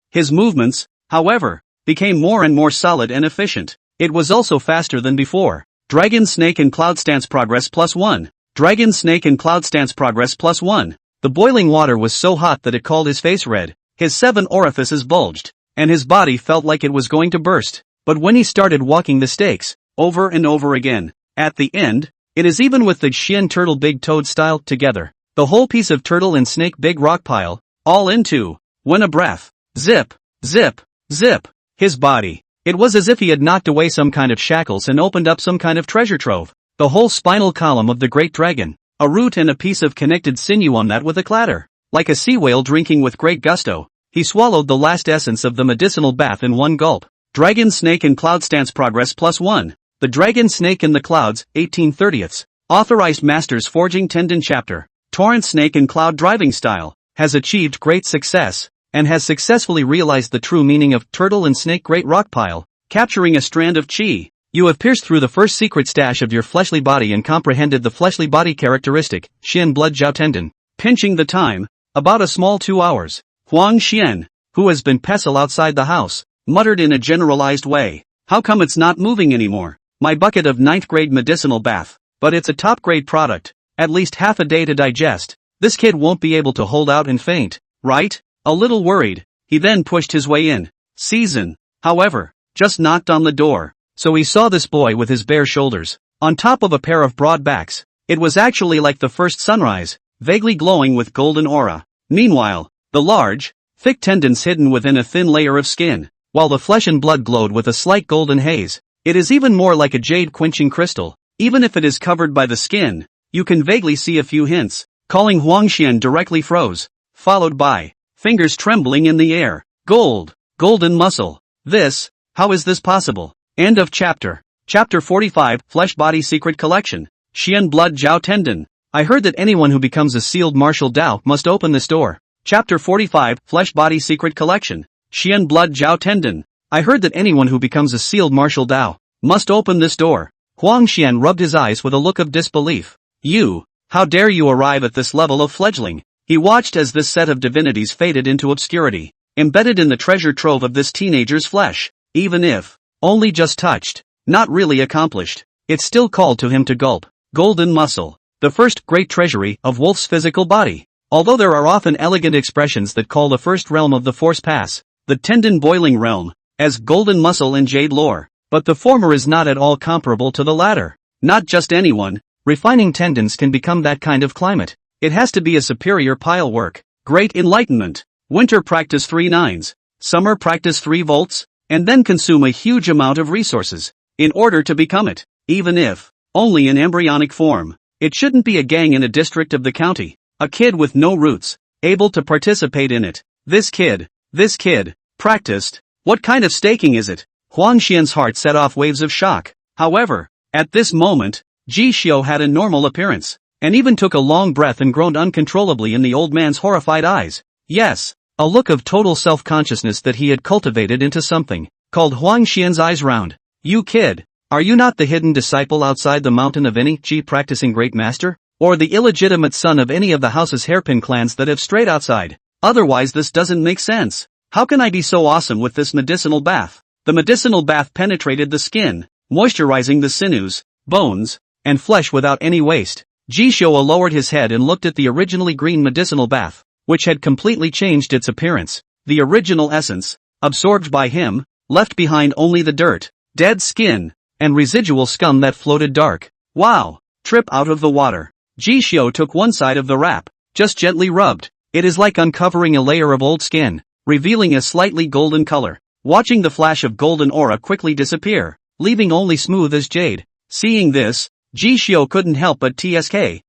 His movements, however, became more and more solid and efficient. It was also faster than before. Dragon snake and cloud stance progress +1. Dragon snake and cloud stance progress +1. The boiling water was so hot that it called his face red. His 7 orifices bulged, and his body felt like it was going to burst. But when he started walking the stakes, over and over again, at the end, it is even with the Xian turtle big toad style together. The whole piece of turtle and snake big rock pile, all into one a breath. Zip, zip, zip. His body. It was as if he had knocked away some kind of shackles and opened up some kind of treasure trove. The whole spinal column of the great dragon, a root and a piece of connected sinew on that with a clatter. Like a sea whale drinking with great gusto, he swallowed the last essence of the medicinal bath in one gulp. Dragon snake and cloud stance progress +1. The dragon snake in the clouds, 18/30ths. Authorized Masters Forging Tendon Chapter. Torrent snake and cloud driving style, has achieved great success, and has successfully realized the true meaning of turtle and snake great rock pile, capturing a strand of chi. You have pierced through the first secret stash of your fleshly body and comprehended the fleshly body characteristic, Xian blood jiao tendon. Pinching the time, about a small 2 hours. Huang Xian, who has been pestle outside the house, muttered in a generalized way. How come it's not moving anymore? My bucket of 9th grade medicinal bath. But it's a top grade product, at least half a day to digest. This kid won't be able to hold out and faint, right? A little worried, he then pushed his way in. Season, however, just knocked on the door, so he saw this boy with his bare shoulders, on top of a pair of broad backs. It was actually like the first sunrise, vaguely glowing with golden aura. Meanwhile, the large, thick tendons hidden within a thin layer of skin, while the flesh and blood glowed with a slight golden haze. It is even more like a jade quenching crystal. Even if it is covered by the skin, you can vaguely see a few hints. Calling Huangxian directly froze, followed by fingers trembling in the air. Golden muscle. How is this possible? End of chapter. Chapter 45, Flesh Body Secret Collection. Xian Blood Jiao Tendon. I heard that anyone who becomes a sealed martial Dao must open this door. Chapter 45, Flesh Body Secret Collection. Xian Blood Jiao Tendon. I heard that anyone who becomes a sealed martial Dao must open this door. Huang Xian rubbed his eyes with a look of disbelief. How dare you arrive at this level of fledgling? He watched as this set of divinities faded into obscurity, embedded in the treasure trove of this teenager's flesh. Even if only just touched, not really accomplished, it still called to him to gulp. Golden muscle. The first great treasury of Wolf's physical body. Although there are often elegant expressions that call the first realm of the Force Pass, the tendon boiling realm, as golden muscle in jade lore, but the former is not at all comparable to the latter. Not just anyone refining tendons can become that kind of climate. It has to be a superior pile work, great enlightenment, winter practice 3 nines, summer practice 3 volts, and then consume a huge amount of resources in order to become it, even if only in embryonic form. It shouldn't be a gang in a district of the county, a kid with no roots, able to participate in it. This kid, practiced. What kind of staking is it? Huang Xian's heart set off waves of shock. However, at this moment, Ji Xiu had a normal appearance, and even took a long breath and groaned uncontrollably in the old man's horrified eyes. Yes, a look of total self-consciousness that he had cultivated into something, called Huang Xian's eyes round. You kid, are you not the hidden disciple outside the mountain of any Ji practicing great master? Or the illegitimate son of any of the house's hairpin clans that have strayed outside? Otherwise this doesn't make sense. How can I be so awesome with this medicinal bath? The medicinal bath penetrated the skin, moisturizing the sinews, bones, and flesh without any waste. Ji Xiu lowered his head and looked at the originally green medicinal bath, which had completely changed its appearance. The original essence, absorbed by him, left behind only the dirt, dead skin, and residual scum that floated dark. Wow! Trip out of the water. Ji Xiu took one side of the wrap, just gently rubbed. It is like uncovering a layer of old skin, revealing a slightly golden color, watching the flash of golden aura quickly disappear, leaving only smooth as jade. Seeing this, Ji Xiu couldn't help but TSK.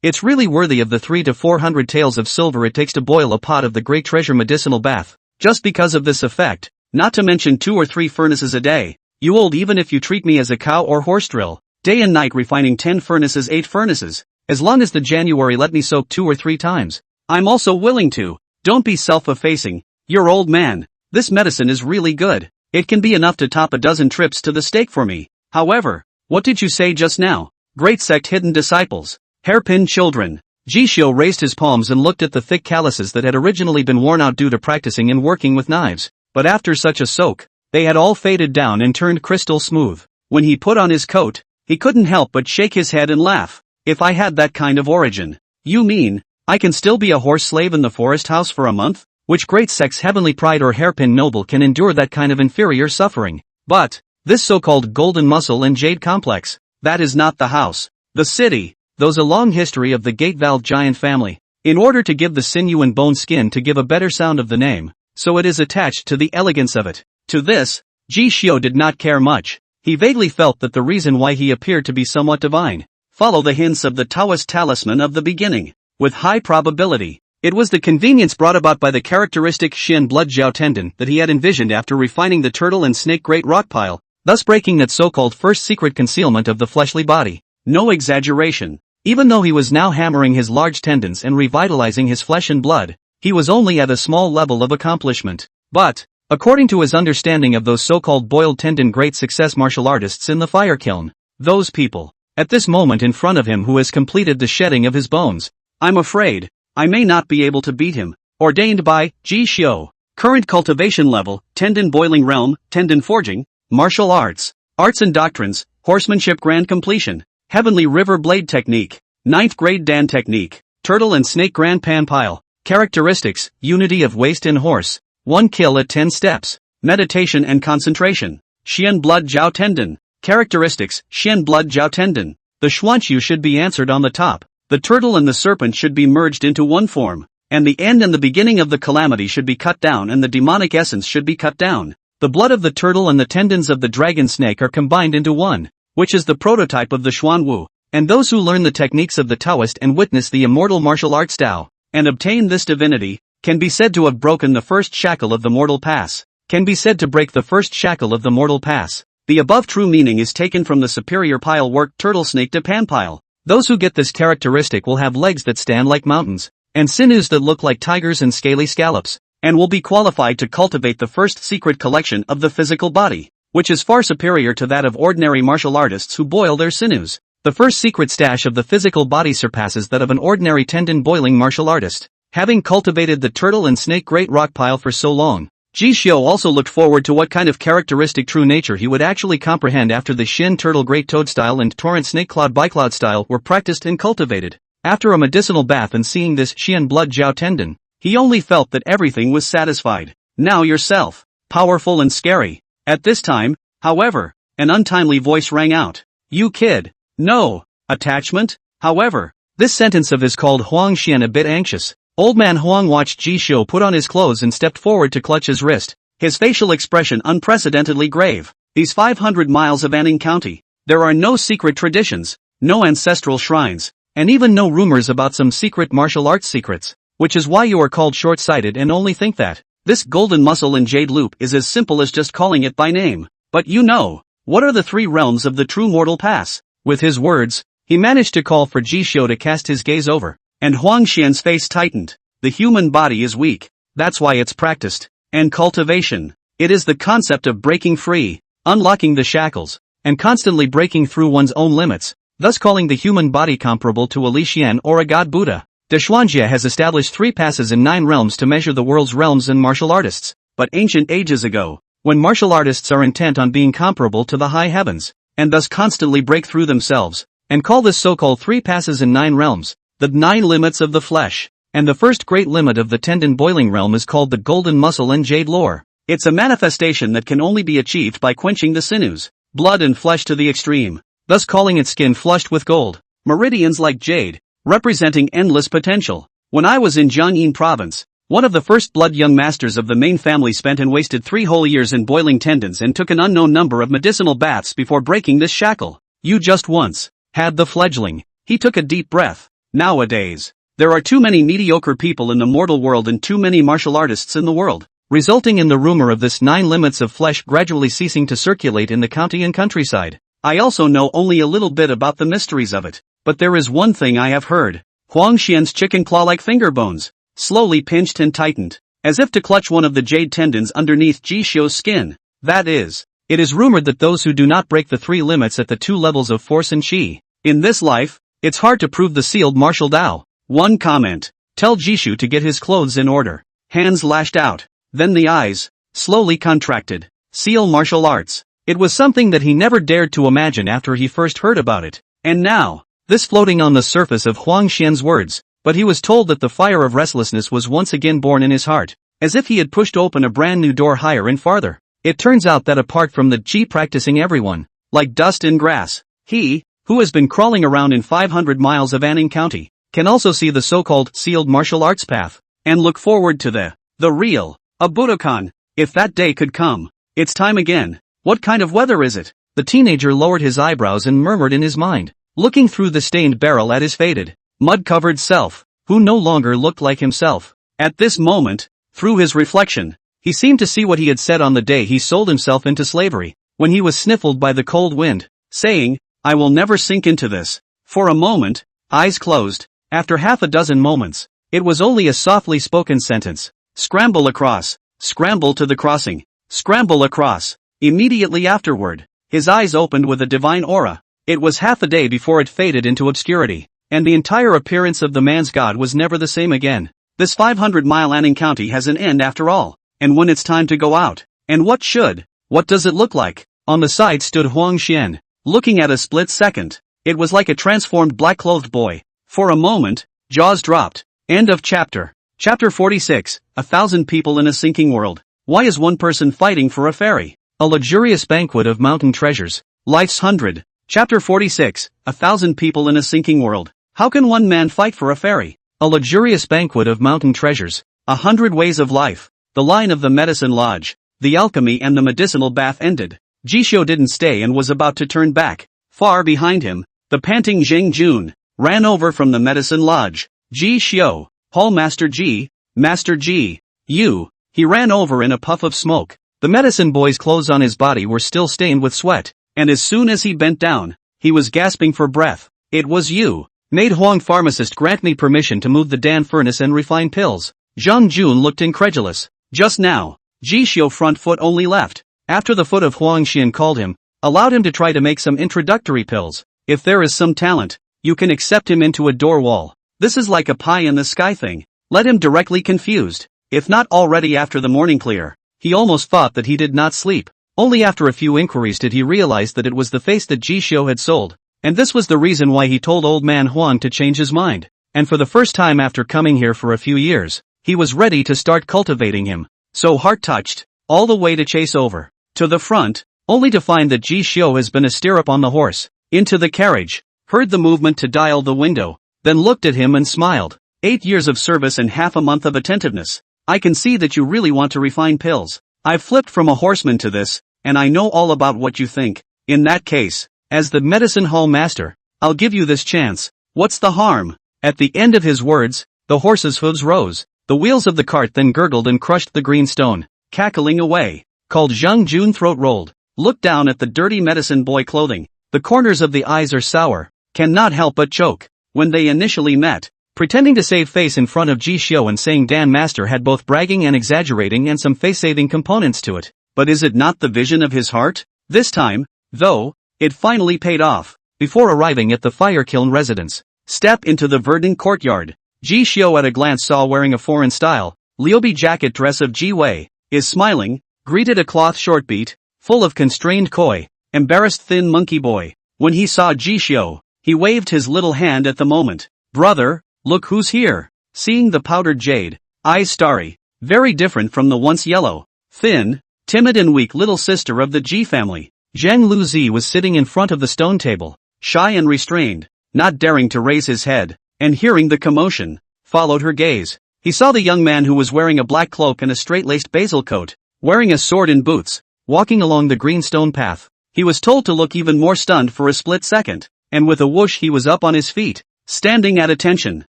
It's really worthy of the 300 to 400 taels of silver it takes to boil a pot of the great treasure medicinal bath, just because of this effect, not to mention 2 or 3 furnaces a day. You old, even if you treat me as a cow or horse drill, day and night refining 10 furnaces 8 furnaces, as long as the January let me soak 2 or 3 times, I'm also willing to. Don't be self-effacing, you're old man. This medicine is really good. It can be enough to top a dozen trips to the stake for me. However, what did you say just now? Great sect hidden disciples, hairpin children. Ji Xiu raised his palms and looked at the thick calluses that had originally been worn out due to practicing and working with knives, but after such a soak, they had all faded down and turned crystal smooth. When he put on his coat, he couldn't help but shake his head and laugh. If I had that kind of origin. You mean, I can still be a horse slave in the forest house for a month? Which great sect's heavenly pride or hairpin noble can endure that kind of inferior suffering? But this so-called golden muscle and jade complex, that is not the house. The city, those a long history of the gate-valve giant family, in order to give the sinew and bone skin to give a better sound of the name, so it is attached to the elegance of it. To this, Ji Xiu did not care much. He vaguely felt that the reason why he appeared to be somewhat divine, follow the hints of the Taoist talisman of the beginning, with high probability. It was the convenience brought about by the characteristic Xian blood jiao tendon that he had envisioned after refining the turtle and snake great rock pile, thus breaking that so-called first secret concealment of the fleshly body. No exaggeration. Even though he was now hammering his large tendons and revitalizing his flesh and blood, he was only at a small level of accomplishment. But, according to his understanding of those so-called boiled tendon great success martial artists in the fire kiln, those people, at this moment in front of him who has completed the shedding of his bones, I'm afraid, I may not be able to beat him. Ordained by Ji Xiu. Current cultivation level, tendon boiling realm, tendon forging, martial arts, arts and doctrines, horsemanship grand completion, heavenly river blade technique, 9th grade Dan technique, turtle and snake grand pan pile, characteristics, unity of waist and horse, 1 kill at 10 steps, meditation and concentration, Xian blood jiao tendon, characteristics, Xian blood jiao tendon, the Xuanqiu should be answered on the top, the turtle and the serpent should be merged into one form, and the end and the beginning of the calamity should be cut down and the demonic essence should be cut down. The blood of the turtle and the tendons of the dragon snake are combined into one, which is the prototype of the Xuanwu. And those who learn the techniques of the Taoist and witness the immortal martial arts Tao, and obtain this divinity, can be said to have broken the first shackle of the mortal pass. Can be said to break the first shackle of the mortal pass. The above true meaning is taken from the superior pile work turtle snake to pan pile. Those who get this characteristic will have legs that stand like mountains, and sinews that look like tigers and scaly scallops, and will be qualified to cultivate the first secret collection of the physical body, which is far superior to that of ordinary martial artists who boil their sinews. The first secret stash of the physical body surpasses that of an ordinary tendon boiling martial artist. Having cultivated the turtle and snake great rock pile for so long, Ji Xiu also looked forward to what kind of characteristic true nature he would actually comprehend after the Shin turtle great toad style and torrent snake cloud bicloud style were practiced and cultivated. After a medicinal bath and seeing this Xian blood jiao tendon, he only felt that everything was satisfied. Now yourself, powerful and scary. At this time, however, an untimely voice rang out. You kid. No. Attachment? However, this sentence of his called Huang Xian a bit anxious. Old man Huang watched Ji Xiu put on his clothes and stepped forward to clutch his wrist, his facial expression unprecedentedly grave. These 500 miles of Anning County, there are no secret traditions, no ancestral shrines, and even no rumors about some secret martial arts secrets, which is why you are called short-sighted and only think that this golden muscle and jade loop is as simple as just calling it by name. But you know, what are the three realms of the true mortal pass? With his words, he managed to call for Ji Xiu to cast his gaze over. And Huang Xian's face tightened. The human body is weak, that's why it's practiced. And cultivation. It is the concept of breaking free, unlocking the shackles, and constantly breaking through one's own limits, thus calling the human body comparable to a Li Xian or a god Buddha. De Xuanjie has established 3 passes in 9 realms to measure the world's realms and martial artists. But ancient ages ago, when martial artists are intent on being comparable to the high heavens, and thus constantly break through themselves, and call this so-called 3 passes in 9 realms, the 9 limits of the flesh, and the first great limit of the tendon boiling realm is called the golden muscle and jade lore. It's a manifestation that can only be achieved by quenching the sinews, blood and flesh to the extreme, thus calling its skin flushed with gold, meridians like jade, representing endless potential. When I was in Jiangyin province, one of the first blood young masters of the main family spent and wasted 3 whole years in boiling tendons and took an unknown number of medicinal baths before breaking this shackle. You just once had the fledgling. He took a deep breath. Nowadays, there are too many mediocre people in the mortal world and too many martial artists in the world, resulting in the rumor of this 9 limits of flesh gradually ceasing to circulate in the county and countryside. I also know only a little bit about the mysteries of it, but there is one thing I have heard. Huang Xian's chicken claw-like finger bones slowly pinched and tightened, as if to clutch one of the jade tendons underneath Ji Xiu's skin. That is, it is rumored that those who do not break the 3 limits at the 2 levels of force and qi, in this life, it's hard to prove the sealed martial Tao. One comment. Tell Jishu to get his clothes in order. Hands lashed out. Then the eyes slowly contracted. Seal martial arts. It was something that he never dared to imagine after he first heard about it. And now, this floating on the surface of Huang Xian's words, but he was told that the fire of restlessness was once again born in his heart, as if he had pushed open a brand new door higher and farther. It turns out that apart from the Qi practicing everyone, like dust in grass, he, who has been crawling around in 500 miles of Anning County, can also see the so-called sealed martial arts path, and look forward to the real, a Budokan. If that day could come, it's time again. What kind of weather is it? The teenager lowered his eyebrows and murmured in his mind, looking through the stained barrel at his faded, mud-covered self, who no longer looked like himself. At this moment, through his reflection, he seemed to see what he had said on the day he sold himself into slavery, when he was sniffled by the cold wind, saying, I will never sink into this. For a moment, eyes closed. After half a dozen moments, it was only a softly spoken sentence. Scramble across. Scramble to the crossing. Scramble across. Immediately afterward, his eyes opened with a divine aura. It was half a day before it faded into obscurity, and the entire appearance of the man's god was never the same again. This 500-mile Anning County has an end after all, and when it's time to go out, and what does it look like? On the side stood Huang Xian, looking at a split second. It was like a transformed black-clothed boy. For a moment, jaws dropped. End of chapter. Chapter 46, 1,000 people in a sinking world. Why is one person fighting for a fairy? A luxurious banquet of mountain treasures. Life's 100. Chapter 46, 1,000 people in a sinking world. How can one man fight for a fairy? A luxurious banquet of mountain treasures. 100 ways of life. The line of the medicine lodge. the alchemy and the medicinal bath ended. Jisho didn't stay and was about to turn back. Far behind him, the panting Zheng Jun ran over from the medicine lodge. Jisho, Hall Master Ji, Master Ji, you. He ran over in a puff of smoke. The medicine boy's clothes on his body were still stained with sweat, and as soon as he bent down, he was gasping for breath. It was you. Maid Huang pharmacist, grant me permission to move the Dan furnace and refine pills. Zhang Jun looked incredulous. Just now, Jisho front foot only left. After the foot of Huang Xian called him, allowed him to try to make some introductory pills. If there is some talent, you can accept him into a door wall. This is like a pie in the sky thing. Let him directly confused. If not already after the morning clear. He almost thought that he did not sleep. Only after a few inquiries did he realize that it was the face that Jisho had sold. And this was the reason why he told old man Huang to change his mind. And for the first time after coming here for a few years, he was ready to start cultivating him. So heart-touched, all the way to chase over to the front, only to find that Jisho has been a stirrup on the horse, into the carriage, heard the movement to dial the window, then looked at him and smiled. 8 years of service and half a month of attentiveness. I can see that you really want to refine pills. I've flipped from a horseman to this, and I know all about what you think. In that case, as the medicine hall master, I'll give you this chance. What's the harm? At the end of his words, the horse's hooves rose. The wheels of the cart then gurgled and crushed the green stone, cackling away. Called Zhang Jun, throat rolled. Looked down at the dirty medicine boy clothing. The corners of the eyes are sour, cannot help but choke. When they initially met, pretending to save face in front of Jisho and saying Dan Master had both bragging and exaggerating and some face-saving components to it. But is it not the vision of his heart? This time, though, it finally paid off. Before arriving at the fire kiln residence, step into the verdant courtyard. Jisho at a glance saw wearing a foreign style, Liubi jacket dress of Ji Wei, is smiling, greeted a cloth shortbeat, full of constrained koi, embarrassed thin monkey boy. When he saw Jisho, he waved his little hand at the moment. Brother, look who's here. Seeing the powdered jade, eyes starry, very different from the once yellow, thin, timid and weak little sister of the Ji family. Zhang Luzi was sitting in front of the stone table, shy and restrained, not daring to raise his head, and hearing the commotion, followed her gaze. He saw the young man who was wearing a black cloak and a straight-laced basil coat, wearing a sword and boots, walking along the green stone path. He was told to look even more stunned for a split second, and with a whoosh he was up on his feet, standing at attention.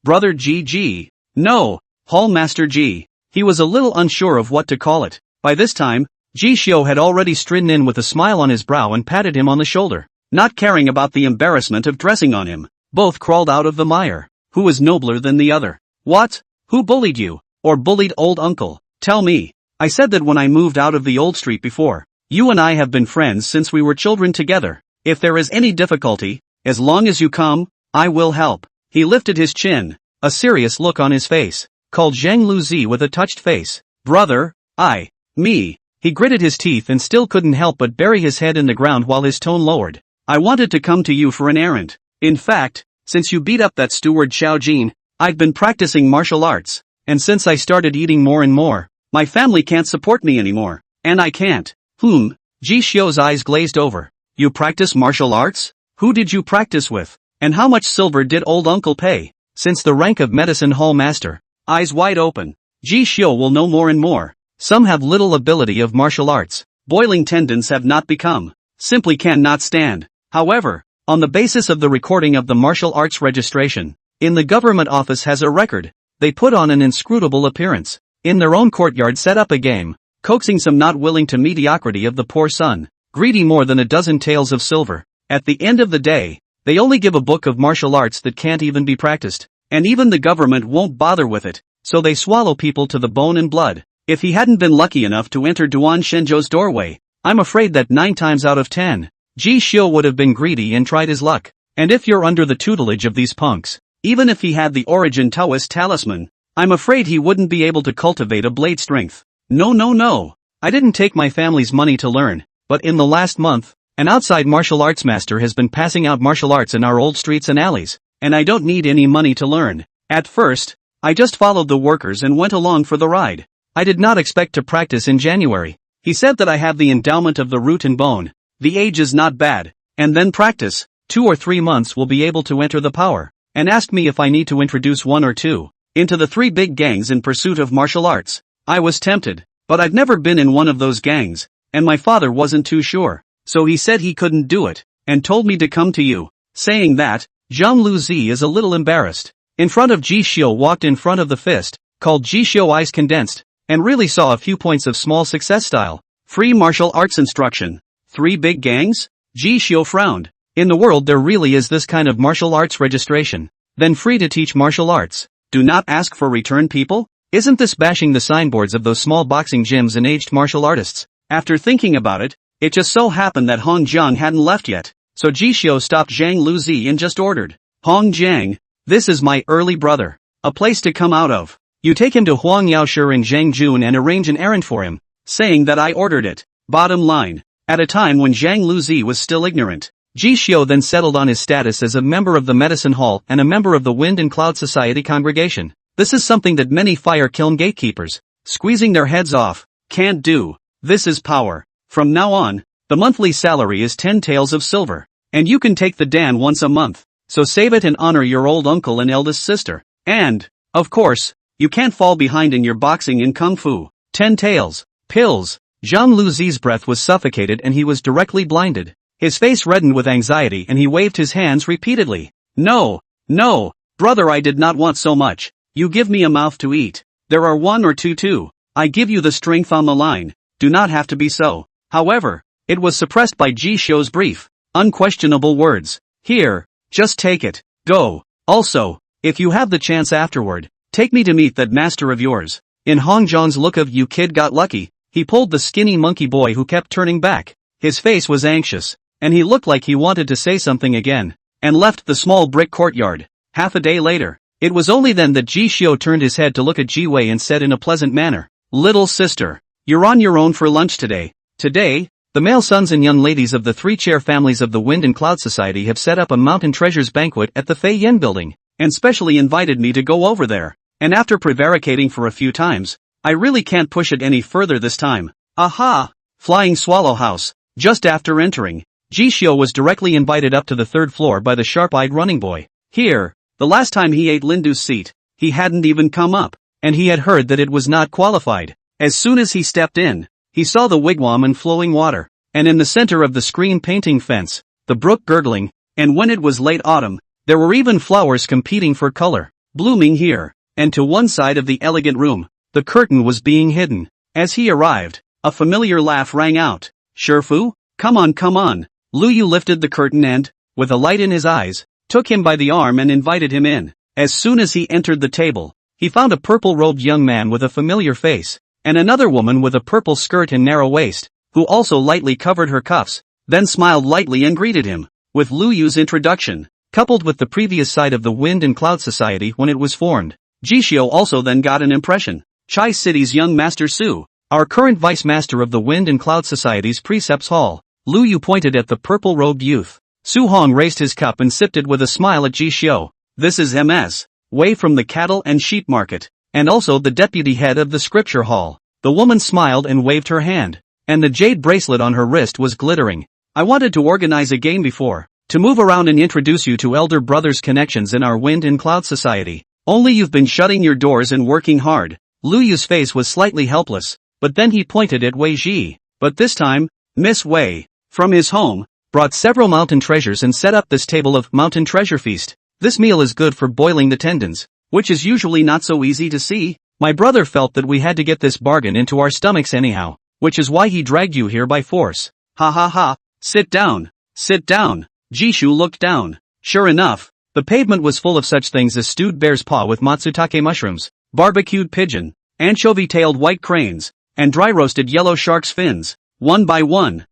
Brother G. No, Hall Master G. He was a little unsure of what to call it. By this time, Jisho had already stridden in with a smile on his brow and patted him on the shoulder, not caring about the embarrassment of dressing on him. Both crawled out of the mire. Who was nobler than the other? What? Who bullied you? Or bullied old uncle? Tell me. I said that when I moved out of the old street before. You and I have been friends since we were children together. If there is any difficulty, as long as you come, I will help. He lifted his chin, a serious look on his face, called Zhang Luzi with a touched face. Brother, me. He gritted his teeth and still couldn't help but bury his head in the ground while his tone lowered. I wanted to come to you for an errand. In fact, since you beat up that steward Xiao Jin, I've been practicing martial arts, and since I started eating more and more, my family can't support me anymore, and I can't. Jisho's eyes glazed over. You practice martial arts? Who did you practice with? And how much silver did old uncle pay? Since the rank of medicine hall master, eyes wide open, Jisho will know more and more. Some have little ability of martial arts, boiling tendons have not become, simply cannot stand. However, on the basis of the recording of the martial arts registration, in the government office has a record, they put on an inscrutable appearance. In their own courtyard set up a game, coaxing some not willing to mediocrity of the poor son, greedy more than a dozen taels of silver. At the end of the day, they only give a book of martial arts that can't even be practiced, and even the government won't bother with it, so they swallow people to the bone and blood. If he hadn't been lucky enough to enter Duan Shenzhou's doorway, I'm afraid that 9 times out of 10, Jisho would have been greedy and tried his luck. And if you're under the tutelage of these punks, even if he had the origin Taoist talisman, I'm afraid he wouldn't be able to cultivate a blade strength. No. I didn't take my family's money to learn, but in the last month, an outside martial arts master has been passing out martial arts in our old streets and alleys, and I don't need any money to learn. At first, I just followed the workers and went along for the ride. I did not expect to practice in January. He said that I have the endowment of the root and bone. The age is not bad, and then practice. 2 or 3 months will be able to enter the power, and asked me if I need to introduce 1 or 2 into the 3 big gangs in pursuit of martial arts. I was tempted, but I've never been in one of those gangs, and my father wasn't too sure, so he said he couldn't do it, and told me to come to you. Saying that, Zhang Luzi is a little embarrassed. In front of Ji Xiu walked in front of the fist, called Ji Xiu Eyes Condensed, and really saw a few points of small success style. Free martial arts instruction. 3 big gangs? Ji Xiu frowned. In the world there really is this kind of martial arts registration. Then free to teach martial arts. Do not ask for return, people? Isn't this bashing the signboards of those small boxing gyms and aged martial artists? After thinking about it, it just so happened that Hong Jiang hadn't left yet, so Ji Xiu stopped Zhang Luzi and just ordered, Hong Jiang, this is my early brother. A place to come out of. You take him to Huang Yaoshi in Zhangjun and arrange an errand for him, saying that I ordered it. Bottom line, at a time when Zhang Luzi was still ignorant, Ji Xiu then settled on his status as a member of the Medicine Hall and a member of the Wind and Cloud Society congregation. This is something that many fire kiln gatekeepers, squeezing their heads off, can't do. This is power. From now on, the monthly salary is 10 taels of silver, and you can take the dan once a month, so save it and honor your old uncle and eldest sister. And, of course, you can't fall behind in your boxing and kung fu. 10 taels. Pills. Zhang Luzi's breath was suffocated and he was directly blinded. His face reddened with anxiety and he waved his hands repeatedly. No, brother, I did not want so much. You give me a mouth to eat. There are 1 or 2 too. I give you the strength on the line. Do not have to be so. However, it was suppressed by Ji Xiu's brief, unquestionable words. Here, just take it. Go. Also, if you have the chance afterward, take me to meet that master of yours. In Hong Jiang's look of you kid got lucky, he pulled the skinny monkey boy who kept turning back. His face was anxious, and he looked like he wanted to say something again, and left the small brick courtyard. Half a day later, it was only then that Ji Xiu turned his head to look at Ji Wei and said in a pleasant manner, Little sister, you're on your own for lunch today. Today, the male sons and young ladies of the 3-chair families of the Wind and Cloud Society have set up a Mountain Treasures banquet at the Fei Yen building, and specially invited me to go over there. And after prevaricating for a few times, I really can't push it any further this time. Aha! Flying Swallow House. Just after entering, Ji Xiu was directly invited up to the 3rd floor by the sharp-eyed running boy. Here, the last time he ate Lindu's seat, he hadn't even come up, and he had heard that it was not qualified. As soon as he stepped in, he saw the wigwam and flowing water, and in the center of the screen painting fence, the brook gurgling, and when it was late autumn, there were even flowers competing for color, blooming here, and to one side of the elegant room, the curtain was being hidden. As he arrived, a familiar laugh rang out. Shifu? Come on. Lu Yu lifted the curtain and, with a light in his eyes, took him by the arm and invited him in. As soon as he entered the table, he found a purple-robed young man with a familiar face, and another woman with a purple skirt and narrow waist, who also lightly covered her cuffs, then smiled lightly and greeted him. With Lu Yu's introduction, coupled with the previous sight of the Wind and Cloud Society when it was formed, Ji Xiu also then got an impression. Chai City's young Master Su, our current Vice Master of the Wind and Cloud Society's Precepts Hall. Lu Yu pointed at the purple-robed youth. Su Hong raised his cup and sipped it with a smile at Ji Xiu. This is Ms. Wei from the Cattle and Sheep Market, and also the deputy head of the Scripture Hall. The woman smiled and waved her hand, and the jade bracelet on her wrist was glittering. I wanted to organize a game before, to move around and introduce you to elder brothers' connections in our Wind and Cloud Society. Only you've been shutting your doors and working hard. Lu Yu's face was slightly helpless, but then he pointed at Wei Ji. But this time, Miss Wei, from his home, brought several mountain treasures and set up this table of Mountain Treasure Feast. This meal is good for boiling the tendons, which is usually not so easy to see. My brother felt that we had to get this bargain into our stomachs anyhow, which is why he dragged you here by force. Ha ha ha, sit down. Jishu looked down. Sure enough, the pavement was full of such things as stewed bear's paw with matsutake mushrooms, barbecued pigeon, anchovy-tailed white cranes, and dry-roasted yellow shark's fins. One by one,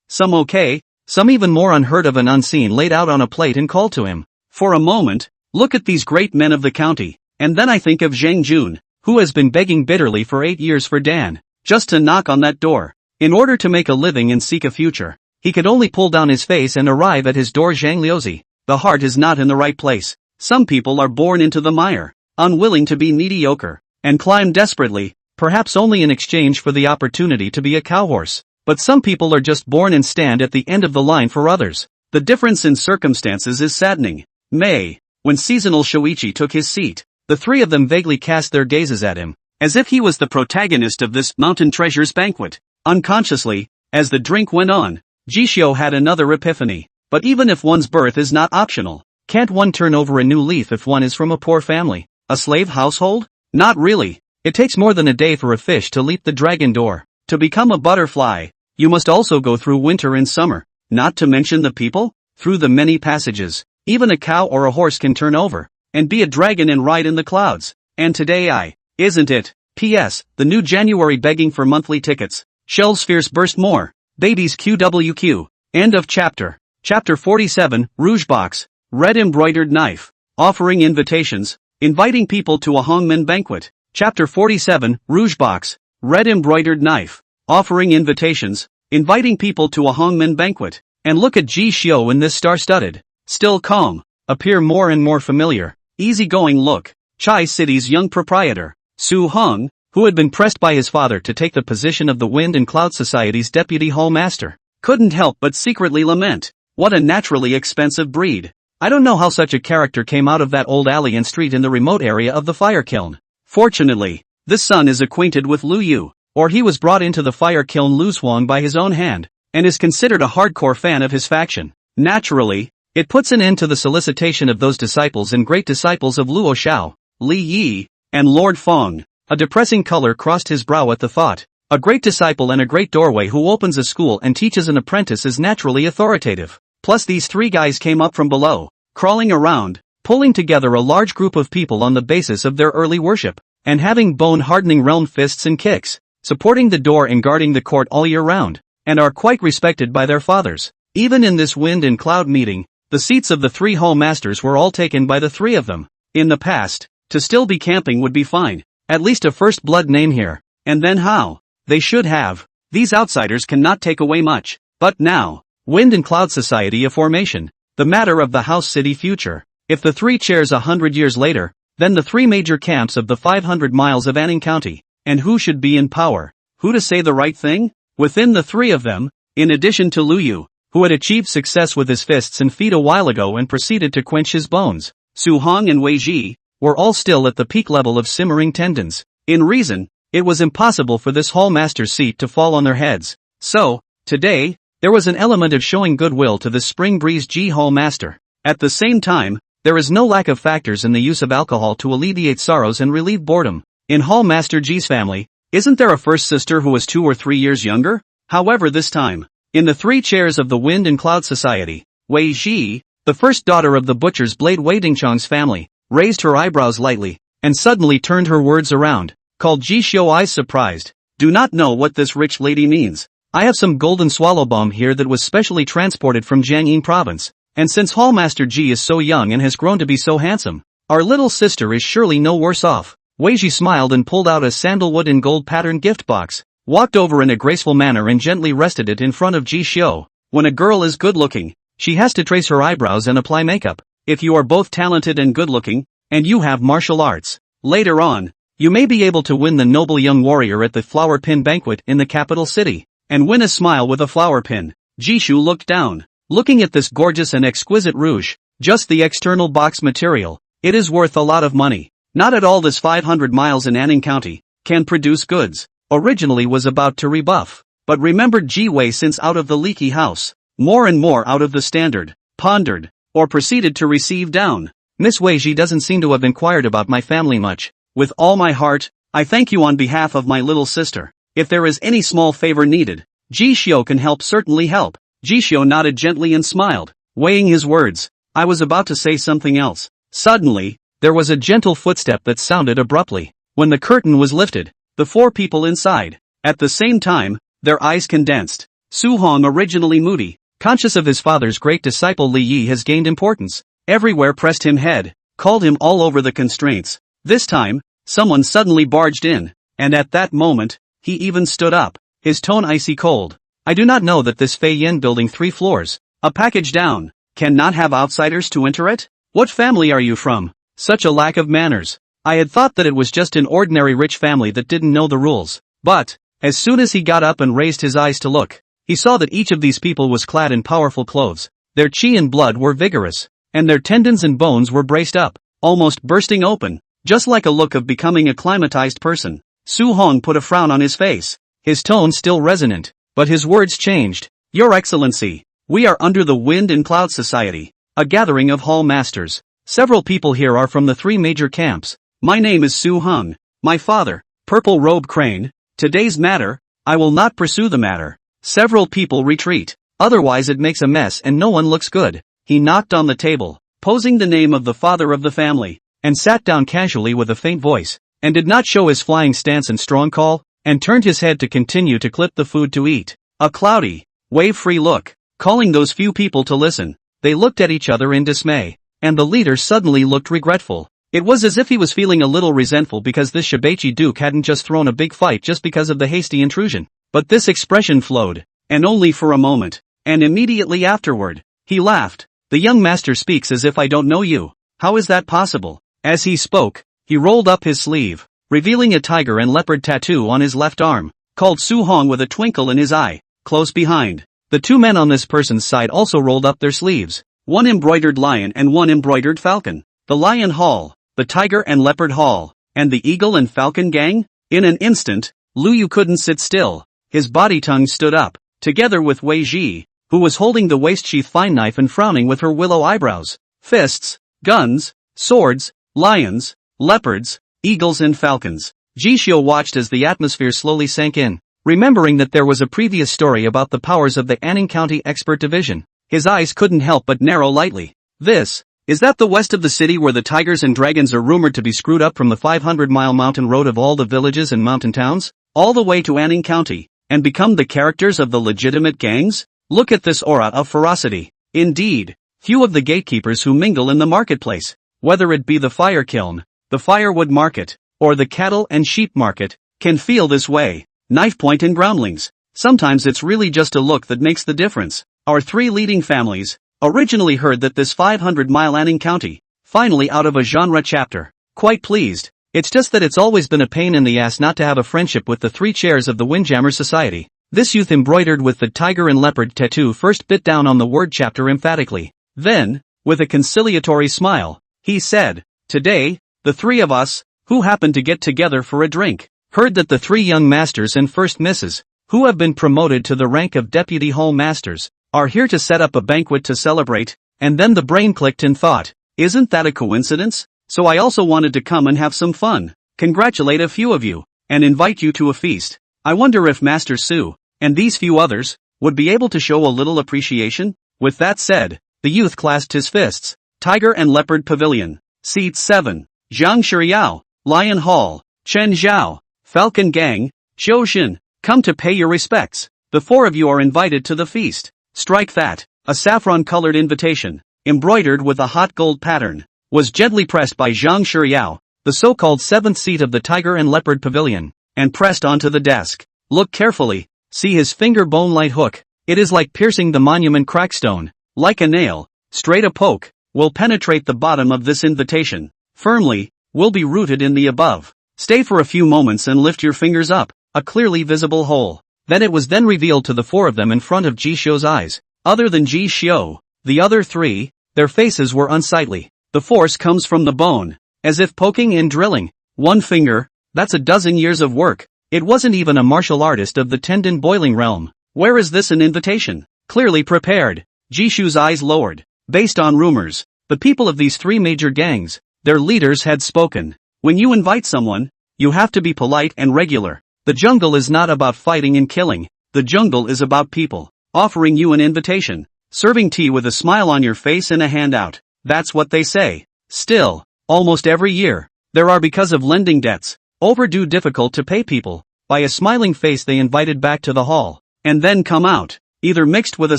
some okay, some even more unheard of and unseen laid out on a plate and called to him. For a moment, look at these great men of the county, and then I think of Zhang Jun, who has been begging bitterly for 8 years for Dan, just to knock on that door. In order to make a living and seek a future, he could only pull down his face and arrive at his door. Zhang Liuzi. The heart is not in the right place. Some people are born into the mire, unwilling to be mediocre, and climb desperately, perhaps only in exchange for the opportunity to be a cowhorse. But some people are just born and stand at the end of the line for others. The difference in circumstances is saddening. May, when seasonal Shoichi took his seat, the three of them vaguely cast their gazes at him, as if he was the protagonist of this mountain treasures banquet. Unconsciously, as the drink went on, Jishio had another epiphany. But even if one's birth is not optional, can't one turn over a new leaf if one is from a poor family? A slave household? Not really. It takes more than a day for a fish to leap the dragon door. To become a butterfly, you must also go through winter and summer, not to mention the people, through the many passages. Even a cow or a horse can turn over, and be a dragon and ride in the clouds. And today isn't it? P.S. The new January begging for monthly tickets. Shelves fierce burst more. Babies QWQ. End of chapter. Chapter 47, Rouge Box. Red embroidered knife. Offering invitations. Inviting people to a hangmen banquet. Chapter 47, Rouge Box. Red embroidered knife. Offering invitations. Inviting people to a hangmen banquet. And look at Jishio in this star-studded, still calm, appear more and more familiar, easygoing look. Chai City's young proprietor, Su Hong, who had been pressed by his father to take the position of the Wind and Cloud Society's deputy hall master, couldn't help but secretly lament, what a naturally expensive breed. I don't know how such a character came out of that old alley and street in the remote area of the fire kiln. Fortunately, this son is acquainted with Lu Yu, or he was brought into the fire kiln Lu Xuang by his own hand, and is considered a hardcore fan of his faction. Naturally, it puts an end to the solicitation of those disciples and great disciples of Luo Shao, Li Yi, and Lord Fong. A depressing color crossed his brow at the thought. A great disciple and a great doorway who opens a school and teaches an apprentice is naturally authoritative. Plus these three guys came up from below, crawling around, pulling together a large group of people on the basis of their early worship, and having bone-hardening realm fists and kicks, supporting the door and guarding the court all year round, and are quite respected by their fathers. Even in this wind and cloud meeting, the seats of the three hall masters were all taken by the three of them. In the past, to still be camping would be fine, at least a first blood name here, and then how? They should have. These outsiders cannot take away much. But now, Wind and Cloud Society a formation, the matter of the house city future. If the three chairs 100 years later, then the three major camps of the 500 miles of Anning County, and who should be in power? Who to say the right thing? Within the three of them, in addition to Lu Yu, who had achieved success with his fists and feet a while ago and proceeded to quench his bones, Su Hong and Wei Ji, were all still at the peak level of simmering tendons. In reason, it was impossible for this hall master's seat to fall on their heads. So, today, there was an element of showing goodwill to the Spring Breeze G hall master. At the same time, there is no lack of factors in the use of alcohol to alleviate sorrows and relieve boredom. In Hall Master G's family, isn't there a first sister who was 2 or 3 years younger? However, this time, in the three chairs of the Wind and Cloud Society, Wei Ji, the first daughter of the butcher's blade Wei Dingchong's family, raised her eyebrows lightly, and suddenly turned her words around, called Jishio eyes surprised. Do not know what this rich lady means. I have some golden swallow bomb here that was specially transported from Jiangyin province, and since Hallmaster Ji is so young and has grown to be so handsome, our little sister is surely no worse off. Wei Ji smiled and pulled out a sandalwood and gold patterned gift box, walked over in a graceful manner and gently rested it in front of Jishio. When a girl is good looking, she has to trace her eyebrows and apply makeup. If you are both talented and good looking, and you have martial arts, later on, you may be able to win the noble young warrior at the flower pin banquet in the capital city, and win a smile with a flower pin. Jishu looked down, looking at this gorgeous and exquisite rouge, just the external box material. It is worth a lot of money. Not at all this 500 miles in Anning County, can produce goods. Originally was about to rebuff, but remembered Ji Wei since out of the leaky house, more and more out of the standard, pondered, or proceeded to receive down. Miss Wei Ji doesn't seem to have inquired about my family much. With all my heart, I thank you on behalf of my little sister. If there is any small favor needed, Ji Xiu can certainly help. Ji Xiu nodded gently and smiled, weighing his words. I was about to say something else. Suddenly, there was a gentle footstep that sounded abruptly. When the curtain was lifted, the four people inside, at the same time, their eyes condensed. Su Hong, originally moody, conscious of his father's great disciple Li Yi, has gained importance. Everywhere pressed him head, called him all over the constraints. This time, someone suddenly barged in, and at that moment, he even stood up, his tone icy cold. I do not know that this Fei Yin building 3 floors, a package down, cannot have outsiders to enter it? What family are you from? Such a lack of manners. I had thought that it was just an ordinary rich family that didn't know the rules. But, as soon as he got up and raised his eyes to look, he saw that each of these people was clad in powerful clothes. Their chi and blood were vigorous, and their tendons and bones were braced up, almost bursting open, just like a look of becoming acclimatized person. Su Hong put a frown on his face, his tone still resonant, but his words changed. Your Excellency, we are under the Wind and Cloud Society, a gathering of hall masters. Several people here are from the three major camps. My name is Su Hong. My father, Purple Robe Crane. Today's matter, I will not pursue the matter. Several people retreat. Otherwise it makes a mess and no one looks good. He knocked on the table, posing the name of the father of the family, and sat down casually with a faint voice, and did not show his flying stance and strong call, and turned his head to continue to clip the food to eat. A cloudy, wave-free look, calling those few people to listen. They looked at each other in dismay, and the leader suddenly looked regretful. It was as if he was feeling a little resentful because this Shibachi Duke hadn't just thrown a big fight just because of the hasty intrusion. But this expression flowed, and only for a moment, and immediately afterward, he laughed. The young master speaks as if I don't know you. How is that possible? As he spoke, he rolled up his sleeve, revealing a tiger and leopard tattoo on his left arm, called Su Hong with a twinkle in his eye. Close behind, the two men on this person's side also rolled up their sleeves, one embroidered lion and one embroidered falcon. The lion hall, the tiger and leopard hall, and the eagle and falcon gang? In an instant, Lu Yu couldn't sit still. His body tongue stood up, together with Wei Ji, who was holding the waist-sheath fine knife and frowning with her willow eyebrows. Fists, guns, swords, lions, leopards, eagles and falcons. Ji Xiu watched as the atmosphere slowly sank in, remembering that there was a previous story about the powers of the Anning County Expert Division. His eyes couldn't help but narrow lightly. Is that the west of the city where the tigers and dragons are rumored to be screwed up from the 500-mile mountain road of all the villages and mountain towns, all the way to Anning County, and become the characters of the legitimate gangs? Look at this aura of ferocity. Indeed, few of the gatekeepers who mingle in the marketplace, whether it be the fire kiln, the firewood market, or the cattle and sheep market, can feel this way. Knife point and groundlings. Sometimes it's really just a look that makes the difference. Our three leading families originally heard that this 500-mile Anning County, finally out of a genre chapter. Quite pleased. It's just that it's always been a pain in the ass not to have a friendship with the three chairs of the Windjammer Society. This youth embroidered with the tiger and leopard tattoo first bit down on the word chapter emphatically. Then, with a conciliatory smile, he said, Today, the three of us, who happened to get together for a drink, heard that the three young masters and first misses, who have been promoted to the rank of deputy hall masters, are here to set up a banquet to celebrate. And then the brain clicked and thought, isn't that a coincidence? So I also wanted to come and have some fun, congratulate a few of you, and invite you to a feast. I wonder if Master Su, and these few others, would be able to show a little appreciation? With that said, the youth clasped his fists. Tiger and Leopard Pavilion. Seat 7. Zhang Shiyao, Lion Hall, Chen Zhao, Falcon Gang, Qiu Xin, come to pay your respects. The four of you are invited to the feast. Strike that. A saffron-colored invitation, embroidered with a hot gold pattern, was gently pressed by Zhang Shiyao, the so-called seventh seat of the Tiger and Leopard Pavilion, and pressed onto the desk. Look carefully, see his finger bone-light hook. It is like piercing the monument crackstone, like a nail, straight a poke, will penetrate the bottom of this invitation. Firmly, will be rooted in the above. Stay for a few moments and lift your fingers up, a clearly visible hole. Then it was then revealed to the four of them in front of Ji Xiu's eyes. Other than Ji Xiu, the other three, their faces were unsightly. The force comes from the bone, as if poking and drilling. One finger, that's a dozen years of work. It wasn't even a martial artist of the tendon boiling realm. Where is this an invitation? Clearly prepared. Ji Xiu's eyes lowered. Based on rumors, the people of these three major gangs, their leaders had spoken. When you invite someone, you have to be polite and regular. The jungle is not about fighting and killing. The jungle is about people. Offering you an invitation. Serving tea with a smile on your face and a handout. That's what they say. Still, almost every year, there are because of lending debts, overdue difficult to pay people. By a smiling face they invited back to the hall. And then come out, either mixed with a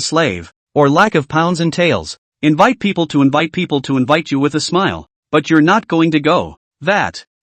slave, or lack of pounds and tails. Invite people to invite you with a smile. But you're not going to go.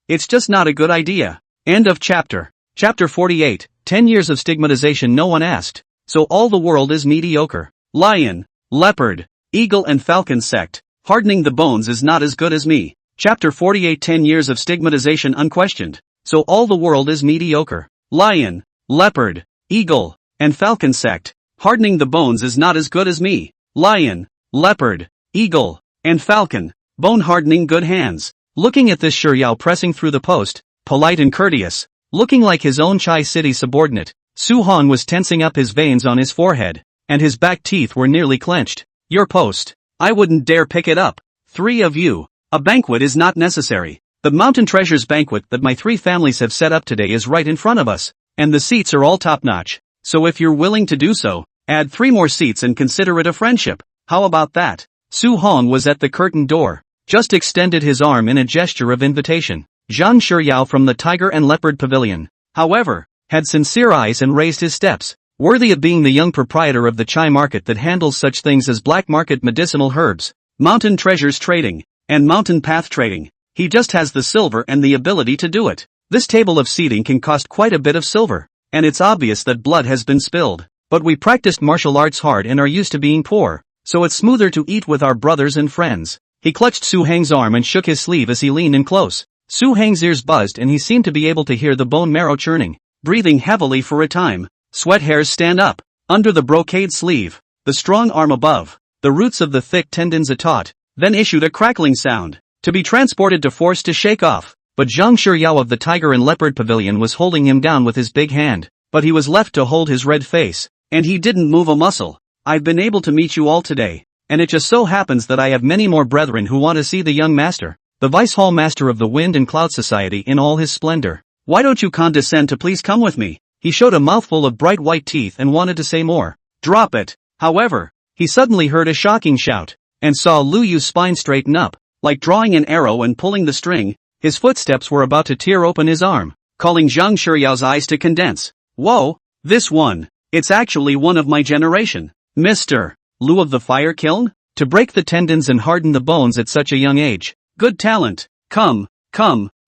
It's just not a good idea. End of chapter. Chapter 48, 10 years of stigmatization. No one asked. So all the world is mediocre. Lion, leopard, eagle and falcon sect. Hardening the bones is not as good as me. Chapter 48, 10 years of stigmatization unquestioned. So all the world is mediocre. Lion, leopard, eagle, and falcon sect. Hardening the bones is not as good as me. Lion, leopard, eagle, and falcon. Bone hardening good hands. Looking at this Shiyao pressing through the post, polite and courteous. Looking like his own Chai City subordinate, Su Hong was tensing up his veins on his forehead, and his back teeth were nearly clenched. Your post. I wouldn't dare pick it up. 3 of you. A banquet is not necessary. The Mountain Treasures banquet that my 3 families have set up today is right in front of us, and the seats are all top-notch, so if you're willing to do so, add 3 more seats and consider it a friendship. How about that? Su Hong was at the curtain door, just extended his arm in a gesture of invitation. Zhang Shiyao from the Tiger and Leopard Pavilion, however, had sincere eyes and raised his steps, worthy of being the young proprietor of the chai market that handles such things as black market medicinal herbs, mountain treasures trading, and mountain path trading. He just has the silver and the ability to do it. This table of seating can cost quite a bit of silver, and it's obvious that blood has been spilled. But we practiced martial arts hard and are used to being poor, so it's smoother to eat with our brothers and friends. He clutched Su Heng's arm and shook his sleeve as he leaned in close. Su Heng's ears buzzed and he seemed to be able to hear the bone marrow churning, breathing heavily for a time. Sweat hairs stand up, under the brocade sleeve, the strong arm above, the roots of the thick tendons taut, then issued a crackling sound, to be transported to force to shake off. But Zhang Shiyao of the Tiger and Leopard Pavilion was holding him down with his big hand, but he was left to hold his red face, and he didn't move a muscle. I've been able to meet you all today, and it just so happens that I have many more brethren who want to see the young master, the Vice Hall Master of the Wind and Cloud Society in all his splendor. Why don't you condescend to please come with me? He showed a mouthful of bright white teeth and wanted to say more. Drop it. However, he suddenly heard a shocking shout, and saw Lu Yu's spine straighten up, like drawing an arrow and pulling the string. His footsteps were about to tear open his arm, calling Zhang Shiyao's eyes to condense. Whoa, this one. It's actually one of my generation. Mr. Lu of the Fire Kiln? To break the tendons and harden the bones at such a young age. Good talent. Come,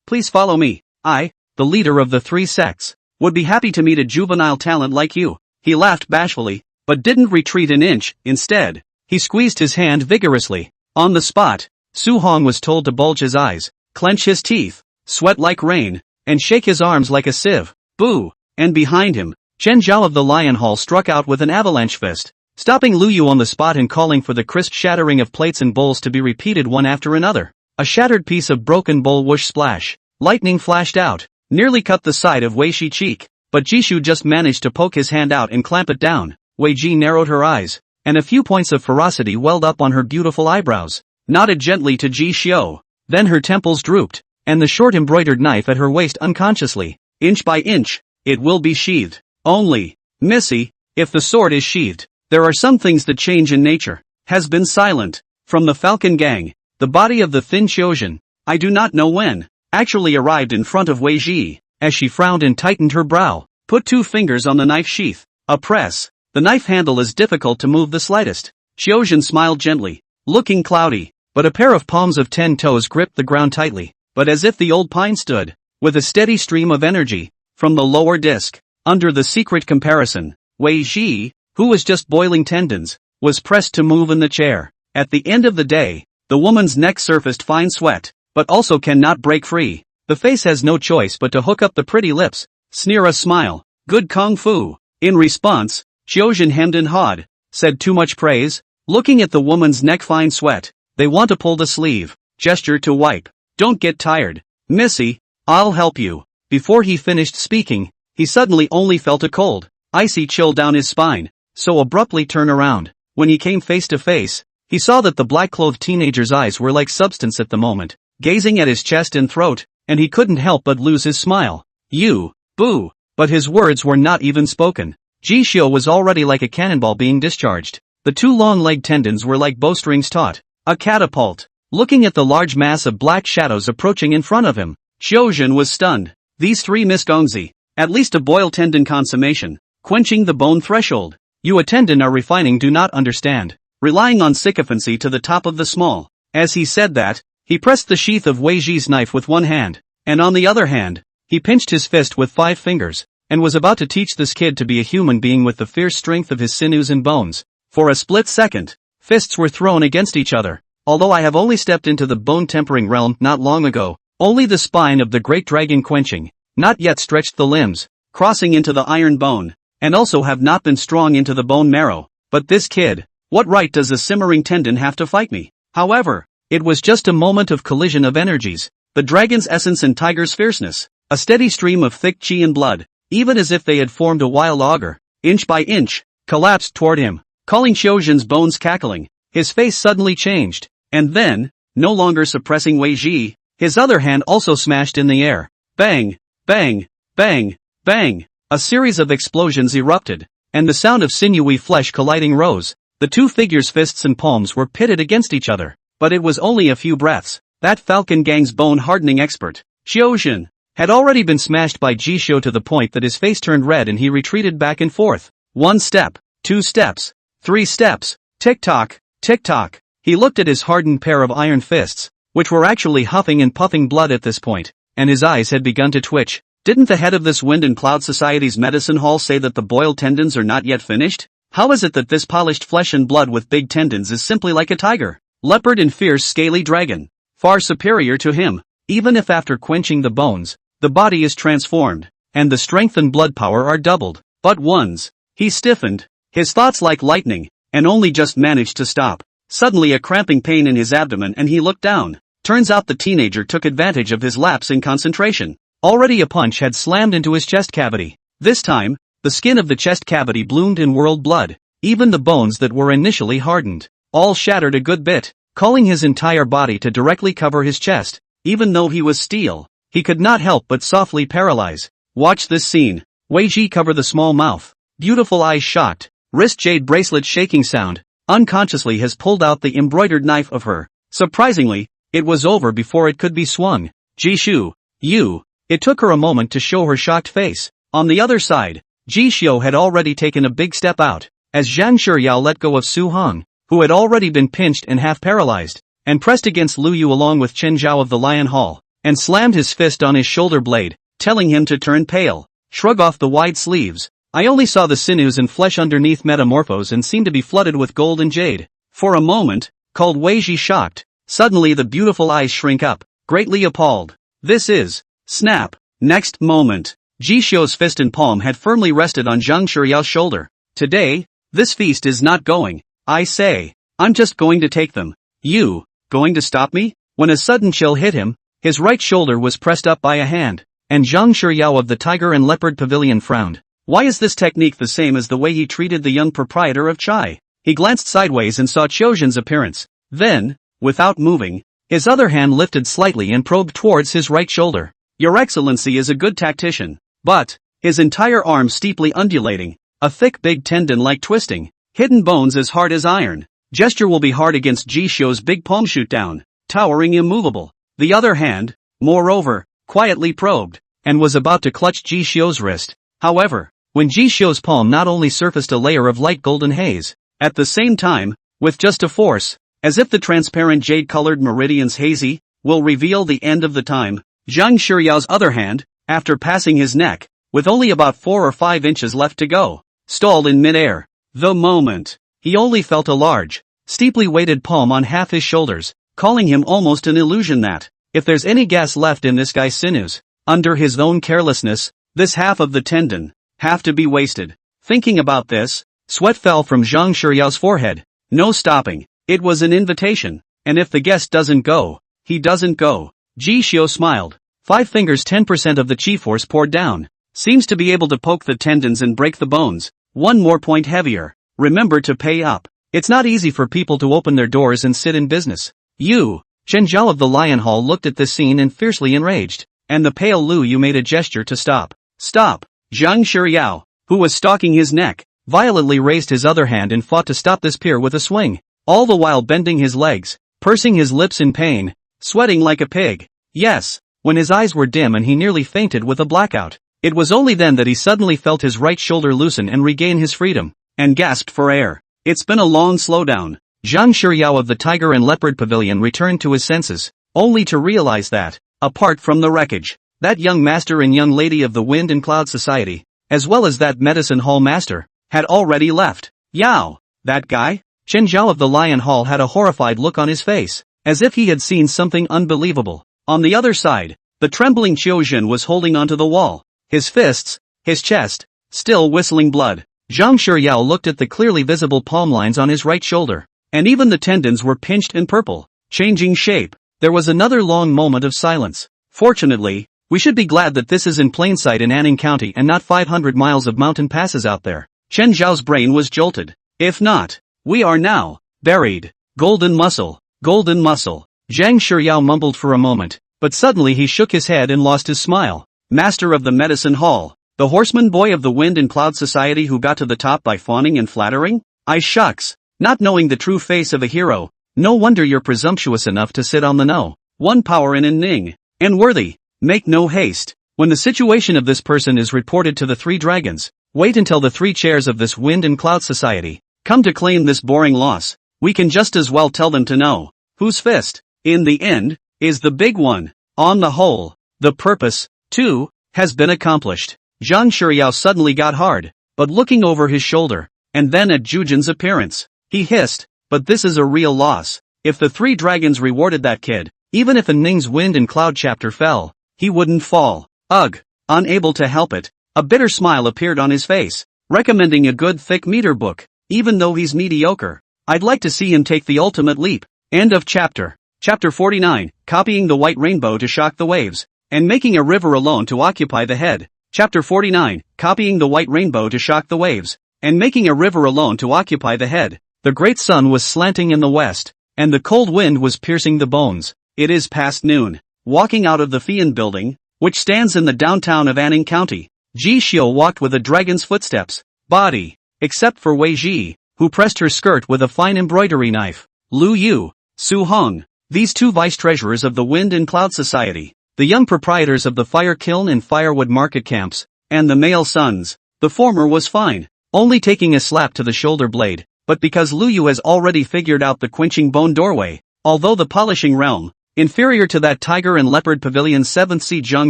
please follow me. I, the leader of the 3 sects, would be happy to meet a juvenile talent like you. He laughed bashfully, but didn't retreat an inch. Instead, he squeezed his hand vigorously. On the spot, Su Hong was told to bulge his eyes, clench his teeth, sweat like rain, and shake his arms like a sieve. Boo! And behind him, Chen Zhao of the Lion Hall struck out with an avalanche fist, stopping Lu Yu on the spot and calling for the crisp shattering of plates and bowls to be repeated one after another. A shattered piece of broken bowl whoosh splash. Lightning flashed out, nearly cut the side of Wei Shi's cheek, but Jishu just managed to poke his hand out and clamp it down. Wei Ji narrowed her eyes, and a few points of ferocity welled up on her beautiful eyebrows, nodded gently to Ji Xiu. Then her temples drooped, and the short embroidered knife at her waist unconsciously, inch by inch, it will be sheathed. Only, Missy, if the sword is sheathed, there are some things that change in nature. Has been silent. From the Falcon Gang, the body of the thin Xiuzhen, I do not know when, actually arrived in front of Wei Ji, as she frowned and tightened her brow, put 2 fingers on the knife sheath. A press. The knife handle is difficult to move the slightest. Xiuzhen smiled gently, looking cloudy, but a pair of palms of 10 toes gripped the ground tightly, but as if the old pine stood, with a steady stream of energy, from the lower disc. Under the secret comparison, Wei Ji, who was just boiling tendons, was pressed to move in the chair. At the end of the day, the woman's neck surfaced fine sweat, but also cannot break free. The face has no choice but to hook up the pretty lips, sneer a smile. Good kung fu. In response, Xiuzhen hemmed and hawed, said too much praise. Looking at the woman's neck fine sweat, they want to pull the sleeve, gesture to wipe. Don't get tired. Missy, I'll help you. Before he finished speaking, he suddenly only felt a cold, icy chill down his spine, so abruptly turn around. When he came face to face, he saw that the black-clothed teenager's eyes were like substance at the moment, gazing at his chest and throat, and he couldn't help but lose his smile. You, boo! But his words were not even spoken. Ji Xiu was already like a cannonball being discharged. The 2 long-legged tendons were like bowstrings taut, a catapult. Looking at the large mass of black shadows approaching in front of him, Xiuzhen was stunned. These 3 Miss Gongzi, at least a boiled tendon consummation, quenching the bone threshold. You a tendon are refining do not understand. Relying on sycophancy to the top of the small. As he said that, he pressed the sheath of Wei Ji's knife with one hand, and on the other hand, he pinched his fist with 5 fingers, and was about to teach this kid to be a human being with the fierce strength of his sinews and bones. For a split second, fists were thrown against each other. Although I have only stepped into the bone-tempering realm not long ago, only the spine of the great dragon quenching, not yet stretched the limbs, crossing into the iron bone, and also have not been strong into the bone marrow. But this kid, what right does a simmering tendon have to fight me? However, it was just a moment of collision of energies, the dragon's essence and tiger's fierceness. a steady stream of thick qi and blood, even as if they had formed a wild auger, inch by inch, collapsed toward him, calling Xiaozhen's bones cackling. His face suddenly changed, and then, no longer suppressing Wei Ji, his other hand also smashed in the air. Bang, bang, bang, bang. A series of explosions erupted, and the sound of sinewy flesh colliding rose. The two figures' fists and palms were pitted against each other, but it was only a few breaths. That Falcon Gang's bone-hardening expert, Xiaozhen, had already been smashed by Jisho to the point that his face turned red and he retreated back and forth. 1 step, 2 steps, 3 steps, tick-tock, tick-tock. He looked at his hardened pair of iron fists, which were actually huffing and puffing blood at this point, and his eyes had begun to twitch. Didn't the head of this Wind and Cloud Society's medicine hall say that the boiled tendons are not yet finished? How is it that this polished flesh and blood with big tendons is simply like a tiger, leopard and fierce scaly dragon, far superior to him? Even if after quenching the bones, the body is transformed, and the strength and blood power are doubled, but once, he stiffened, his thoughts like lightning, and only just managed to stop. Suddenly a cramping pain in his abdomen and he looked down. Turns out the teenager took advantage of his lapse in concentration. Already a punch had slammed into his chest cavity. This time, the skin of the chest cavity bloomed and whirled blood. Even the bones that were initially hardened, all shattered a good bit, calling his entire body to directly cover his chest. Even though he was steel, he could not help but softly paralyze. Watch this scene. Wei Ji cover the small mouth. Beautiful eyes shocked. Wrist jade bracelet shaking sound. Unconsciously has pulled out the embroidered knife of her. Surprisingly, it was over before it could be swung. Jishu, you. It took her a moment to show her shocked face. On the other side, Jishu had already taken a big step out, as Zhang Shiryao let go of Su Hong, who had already been pinched and half paralyzed, and pressed against Lu Yu along with Chen Zhao of the Lion Hall, and slammed his fist on his shoulder blade, telling him to turn pale. Shrug off the wide sleeves. I only saw the sinews and flesh underneath metamorphose and seemed to be flooded with gold and jade. For a moment, called Wei Ji shocked. Suddenly the beautiful eyes shrink up, greatly appalled. This is... Snap. Next moment, Jishu's fist and palm had firmly rested on Zhang Shiryao's shoulder. Today, this feast is not going. I say, I'm just going to take them. You, going to stop me? When a sudden chill hit him, his right shoulder was pressed up by a hand, and Zhang Shiryao of the Tiger and Leopard Pavilion frowned. Why is this technique the same as the way he treated the young proprietor of Chai? He glanced sideways and saw Qiuzhen's appearance. Then, without moving, his other hand lifted slightly and probed towards his right shoulder. Your Excellency is a good tactician, but, his entire arm steeply undulating, a thick big tendon like twisting, hidden bones as hard as iron. Gesture will be hard against Jishu's big palm shoot down, towering immovable. The other hand, moreover, quietly probed, and was about to clutch Jishu's wrist. However, when Jishu's palm not only surfaced a layer of light golden haze, at the same time, with just a force, as if the transparent jade-colored meridians hazy, will reveal the end of the time. Zhang Shiryao's other hand, after passing his neck, with only about 4 or 5 inches left to go, stalled in midair. The moment, he only felt a large, steeply weighted palm on half his shoulders, calling him almost an illusion that, if there's any gas left in this guy's sinews, under his own carelessness, this half of the tendon, have to be wasted. Thinking about this, sweat fell from Zhang Shiryao's forehead. No stopping, it was an invitation, and if the guest doesn't go, he doesn't go. Jishu smiled. 5 fingers 10% of the chi force poured down. Seems to be able to poke the tendons and break the bones. 1 more point heavier. Remember to pay up. It's not easy for people to open their doors and sit in business. You, Chen Zhao of the Lion Hall looked at this scene and fiercely enraged. And the pale Lu Yu made a gesture to stop. Stop. Zhang Shiryao, who was stalking his neck, violently raised his other hand and fought to stop this peer with a swing, all the while bending his legs, pursing his lips in pain, sweating like a pig. Yes, when his eyes were dim and he nearly fainted with a blackout. It was only then that he suddenly felt his right shoulder loosen and regain his freedom, and gasped for air. It's been a long slowdown. Zhang Shiryao of the Tiger and Leopard Pavilion returned to his senses, only to realize that, apart from the wreckage, that young master and young lady of the Wind and Cloud Society, as well as that medicine hall master, had already left. Yao, that guy? Chen Zhao of the Lion Hall had a horrified look on his face, as if he had seen something unbelievable. On the other side, the trembling Qiuzhen was holding onto the wall, his fists, his chest, still whistling blood. Zhang Shiryao looked at the clearly visible palm lines on his right shoulder, and even the tendons were pinched and purple, changing shape. There was another long moment of silence. Fortunately, We should be glad that this is in plain sight in Anning County and not 500 miles of mountain passes out there. Chen Zhao's brain was jolted. If not, we are now buried. Golden muscle, golden muscle. Zhang Shuyao mumbled for a moment, but suddenly he shook his head and lost his smile. Master of the Medicine Hall, the horseman boy of the Wind and Cloud Society who got to the top by fawning and flattering? I shucks, not knowing the true face of a hero, no wonder you're presumptuous enough to sit on the no. One power in Ning, and worthy. Make no haste. When the situation of this person is reported to the three dragons, wait until the three chairs of this Wind and Cloud Society come to claim this boring loss. We can just as well tell them to know whose fist, in the end, is the big one. On the whole, the purpose, too, has been accomplished. Zhang Shuyao suddenly got hard, but looking over his shoulder, and then at Jujin's appearance, he hissed, but this is a real loss. If the three dragons rewarded that kid, even if Ning's Wind and Cloud chapter fell, he wouldn't fall. Ugh, unable to help it, a bitter smile appeared on his face, recommending a good thick meter book, even though he's mediocre. I'd like to see him take the ultimate leap. End of chapter. Chapter 49, copying the white rainbow to shock the waves, and making a river alone to occupy the head. Chapter 49, copying the white rainbow to shock the waves, and making a river alone to occupy the head. The great sun was slanting in the west, and the cold wind was piercing the bones. It is past noon. Walking out of the Fian building, which stands in the downtown of Anning County, Ji Xiu walked with a dragon's footsteps, body, except for Wei Ji, who pressed her skirt with a fine embroidery knife. Lu Yu, Su Hong, these two vice-treasurers of the Wind and Cloud Society, the young proprietors of the Fire Kiln and Firewood Market Camps, and the male sons. The former was fine, only taking a slap to the shoulder blade, but because Lu Yu has already figured out the quenching bone doorway, although the polishing realm, inferior to that Tiger and Leopard Pavilion's 7th seed Zhang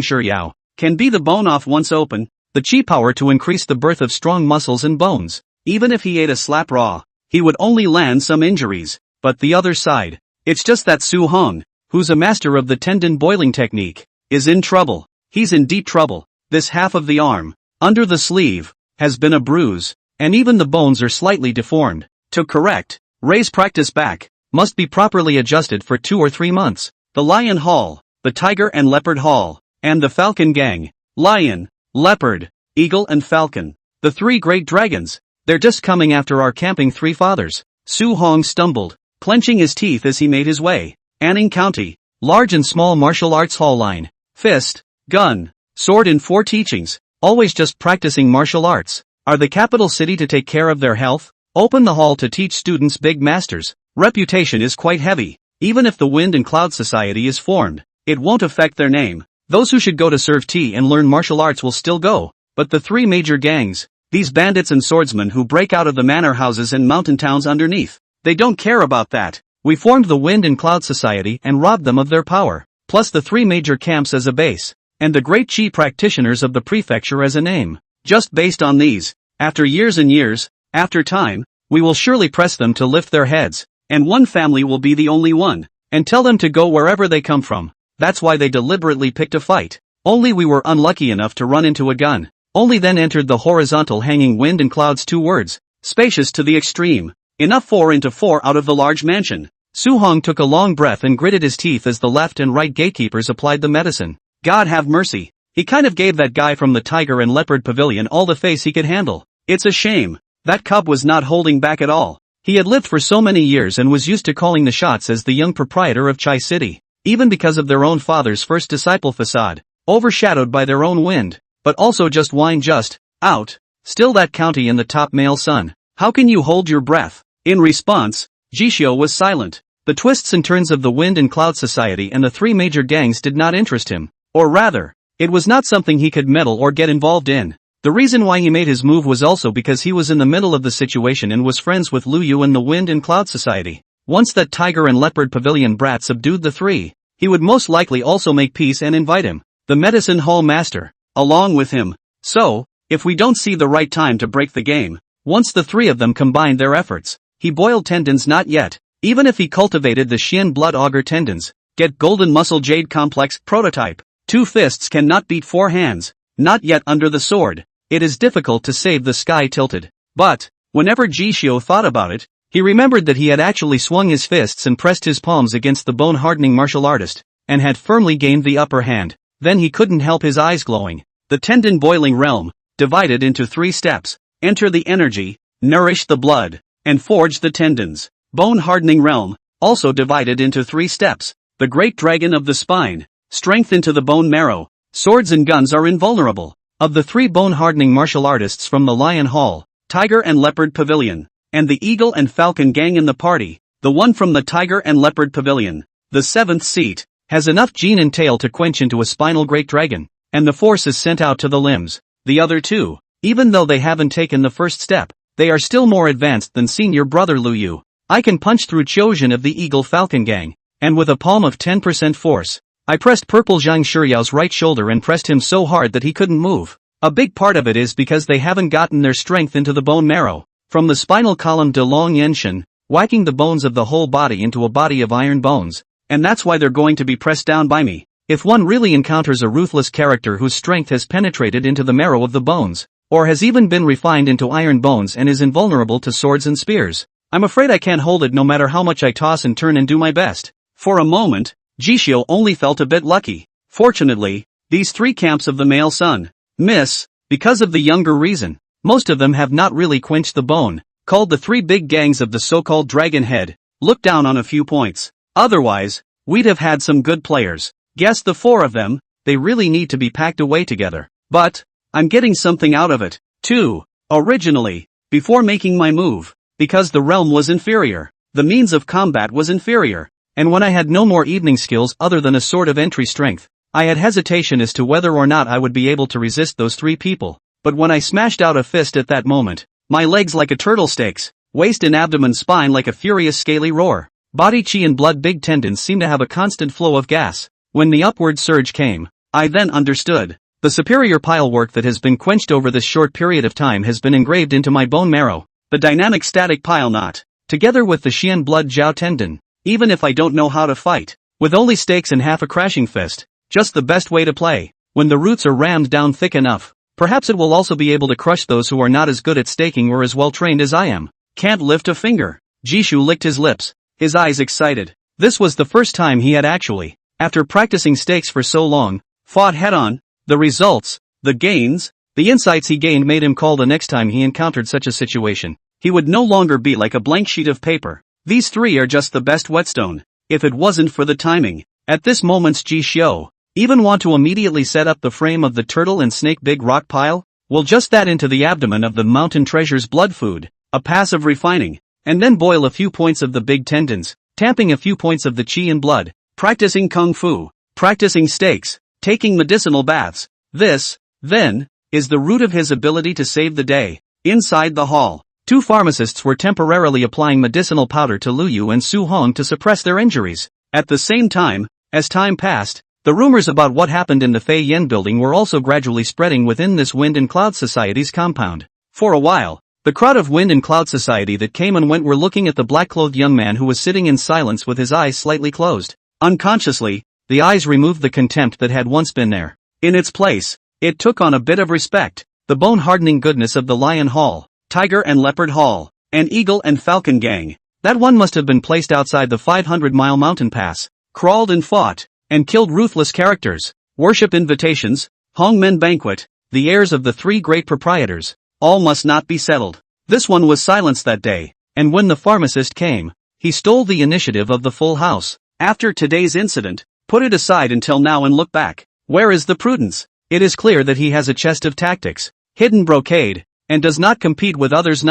Shuyao, can be the bone off once open, the chi power to increase the birth of strong muscles and bones. Even if he ate a slap raw, he would only land some injuries. But the other side, it's just that Su Hong, who's a master of the tendon boiling technique, is in trouble. He's in deep trouble. This half of the arm, under the sleeve, has been a bruise, and even the bones are slightly deformed. To correct, raise practice back, must be properly adjusted for 2 or 3 months. The Lion Hall, the Tiger and Leopard Hall, and the Falcon Gang. Lion, Leopard, Eagle and Falcon. The three great dragons. They're just coming after our camping three fathers. Su Hong stumbled, clenching his teeth as he made his way. Anning County, large and small martial arts hall line. Fist, gun, sword in 4 teachings, always just practicing martial arts. Are the capital city to take care of their health? Open the hall to teach students big masters. Reputation is quite heavy. Even if the Wind and Cloud Society is formed, it won't affect their name. Those who should go to serve tea and learn martial arts will still go. But the three major gangs, these bandits and swordsmen who break out of the manor houses and mountain towns underneath, they don't care about that. We formed the Wind and Cloud Society and robbed them of their power, plus the 3 major camps as a base, and the great chi practitioners of the prefecture as a name. Just based on these, after years and years, after time, we will surely press them to lift their heads. And one family will be the only one, and tell them to go wherever they come from. That's why they deliberately picked a fight. Only we were unlucky enough to run into a gun. Only then entered the horizontal hanging Wind and Cloud's 2 words, spacious to the extreme. Enough 4 into 4 out of the large mansion. Su Hong took a long breath and gritted his teeth as the left and right gatekeepers applied the medicine. God have mercy. He kind of gave that guy from the Tiger and Leopard Pavilion all the face he could handle. It's a shame. That cub was not holding back at all. He had lived for so many years and was used to calling the shots as the young proprietor of Chai City, even because of their own father's first disciple facade, overshadowed by their own wind, but also just wine just, out, still that county in the top male son. How can you hold your breath? In response, Jishio was silent. The twists and turns of the Wind and Cloud Society and the 3 major gangs did not interest him, or rather, it was not something he could meddle or get involved in. The reason why he made his move was also because he was in the middle of the situation and was friends with Lu Yu and the Wind and Cloud Society. Once that Tiger and Leopard Pavilion brat subdued the 3, he would most likely also make peace and invite him, the Medicine Hall Master, along with him. So, if we don't see the right time to break the game, once the 3 of them combined their efforts, he boiled tendons not yet, even if he cultivated the Xian Blood Auger tendons, get Golden Muscle Jade Complex prototype. 2 fists cannot beat 4 hands, not yet under the sword. It is difficult to save the sky tilted. But, whenever Jishio thought about it, he remembered that he had actually swung his fists and pressed his palms against the bone-hardening martial artist, and had firmly gained the upper hand. Then he couldn't help his eyes glowing. The tendon boiling realm, divided into 3 steps. Enter the energy, nourish the blood, and forge the tendons. Bone hardening realm, also divided into 3 steps. The great dragon of the spine, strength into the bone marrow. Swords and guns are invulnerable. Of the 3 bone hardening martial artists from the Lion Hall, Tiger and Leopard Pavilion, and the Eagle and Falcon gang in the party, the one from the Tiger and Leopard Pavilion, the 7th seat, has enough gene and tail to quench into a spinal great dragon, and the force is sent out to the limbs. The other 2, even though they haven't taken the first step, they are still more advanced than senior brother Lu Yu. I can punch through Chojin of the Eagle Falcon gang, and with a palm of 10% force, I pressed purple Zhang Shiyao's right shoulder and pressed him so hard that he couldn't move. A big part of it is because they haven't gotten their strength into the bone marrow. From the spinal column de Long Yenshin, whacking the bones of the whole body into a body of iron bones, and that's why they're going to be pressed down by me. If one really encounters a ruthless character whose strength has penetrated into the marrow of the bones, or has even been refined into iron bones and is invulnerable to swords and spears, I'm afraid I can't hold it no matter how much I toss and turn and do my best. For a moment, Jishio only felt a bit lucky. Fortunately, these 3 camps of the male son, miss, because of the younger reason. Most of them have not really quenched the bone, called the 3 big gangs of the so-called Dragon Head, looked down on a few points. Otherwise, we'd have had some good players. Guess the 4 of them, they really need to be packed away together. But, I'm getting something out of it, too. Originally, before making my move, because the realm was inferior, the means of combat was inferior, and when I had no more evening skills other than a sort of entry strength, I had hesitation as to whether or not I would be able to resist those 3 people. But when I smashed out a fist at that moment, my legs like a turtle stakes, waist and abdomen spine like a furious scaly roar, body chi and blood big tendons seem to have a constant flow of gas. When the upward surge came, I then understood. The superior pile work that has been quenched over this short period of time has been engraved into my bone marrow. The dynamic static pile knot, together with the Xian blood jiao tendon. Even if I don't know how to fight, with only stakes and half a crashing fist, just the best way to play. When the roots are rammed down thick enough, perhaps it will also be able to crush those who are not as good at staking or as well trained as I am. Can't lift a finger. Jishu licked his lips, his eyes excited. This was the first time he had actually, after practicing stakes for so long, fought head-on. The results, the gains, the insights he gained made him call the next time he encountered such a situation. He would no longer be like a blank sheet of paper. These 3 are just the best whetstone. If it wasn't for the timing, at this moment's Jishio, even want to immediately set up the frame of the turtle and snake big rock pile? Well, just that into the abdomen of the mountain treasure's blood food, a passive refining, and then boil a few points of the big tendons, tamping a few points of the chi and blood, practicing kung fu, practicing stakes, taking medicinal baths. This, then, is the root of his ability to save the day. Inside the hall, 2 pharmacists were temporarily applying medicinal powder to Lu Yu and Su Hong to suppress their injuries. At the same time, as time passed, the rumors about what happened in the Fei Yen building were also gradually spreading within this Wind and Cloud Society's compound. For a while, the crowd of Wind and Cloud Society that came and went were looking at the black-clothed young man who was sitting in silence with his eyes slightly closed. Unconsciously, the eyes removed the contempt that had once been there. In its place, it took on a bit of respect. The bone-hardening goodness of the Lion Hall, Tiger and Leopard Hall, and Eagle and Falcon gang. That one must have been placed outside the 500-mile mountain pass, crawled and fought, and killed ruthless characters. Worship invitations, Hongmen banquet, the heirs of the 3 great proprietors, all must not be settled. This one was silenced that day, and when the pharmacist came, he stole the initiative of the full house. After today's incident, put it aside until now and look back. Where is the prudence? It is clear that he has a chest of tactics, hidden brocade, and does not compete with others.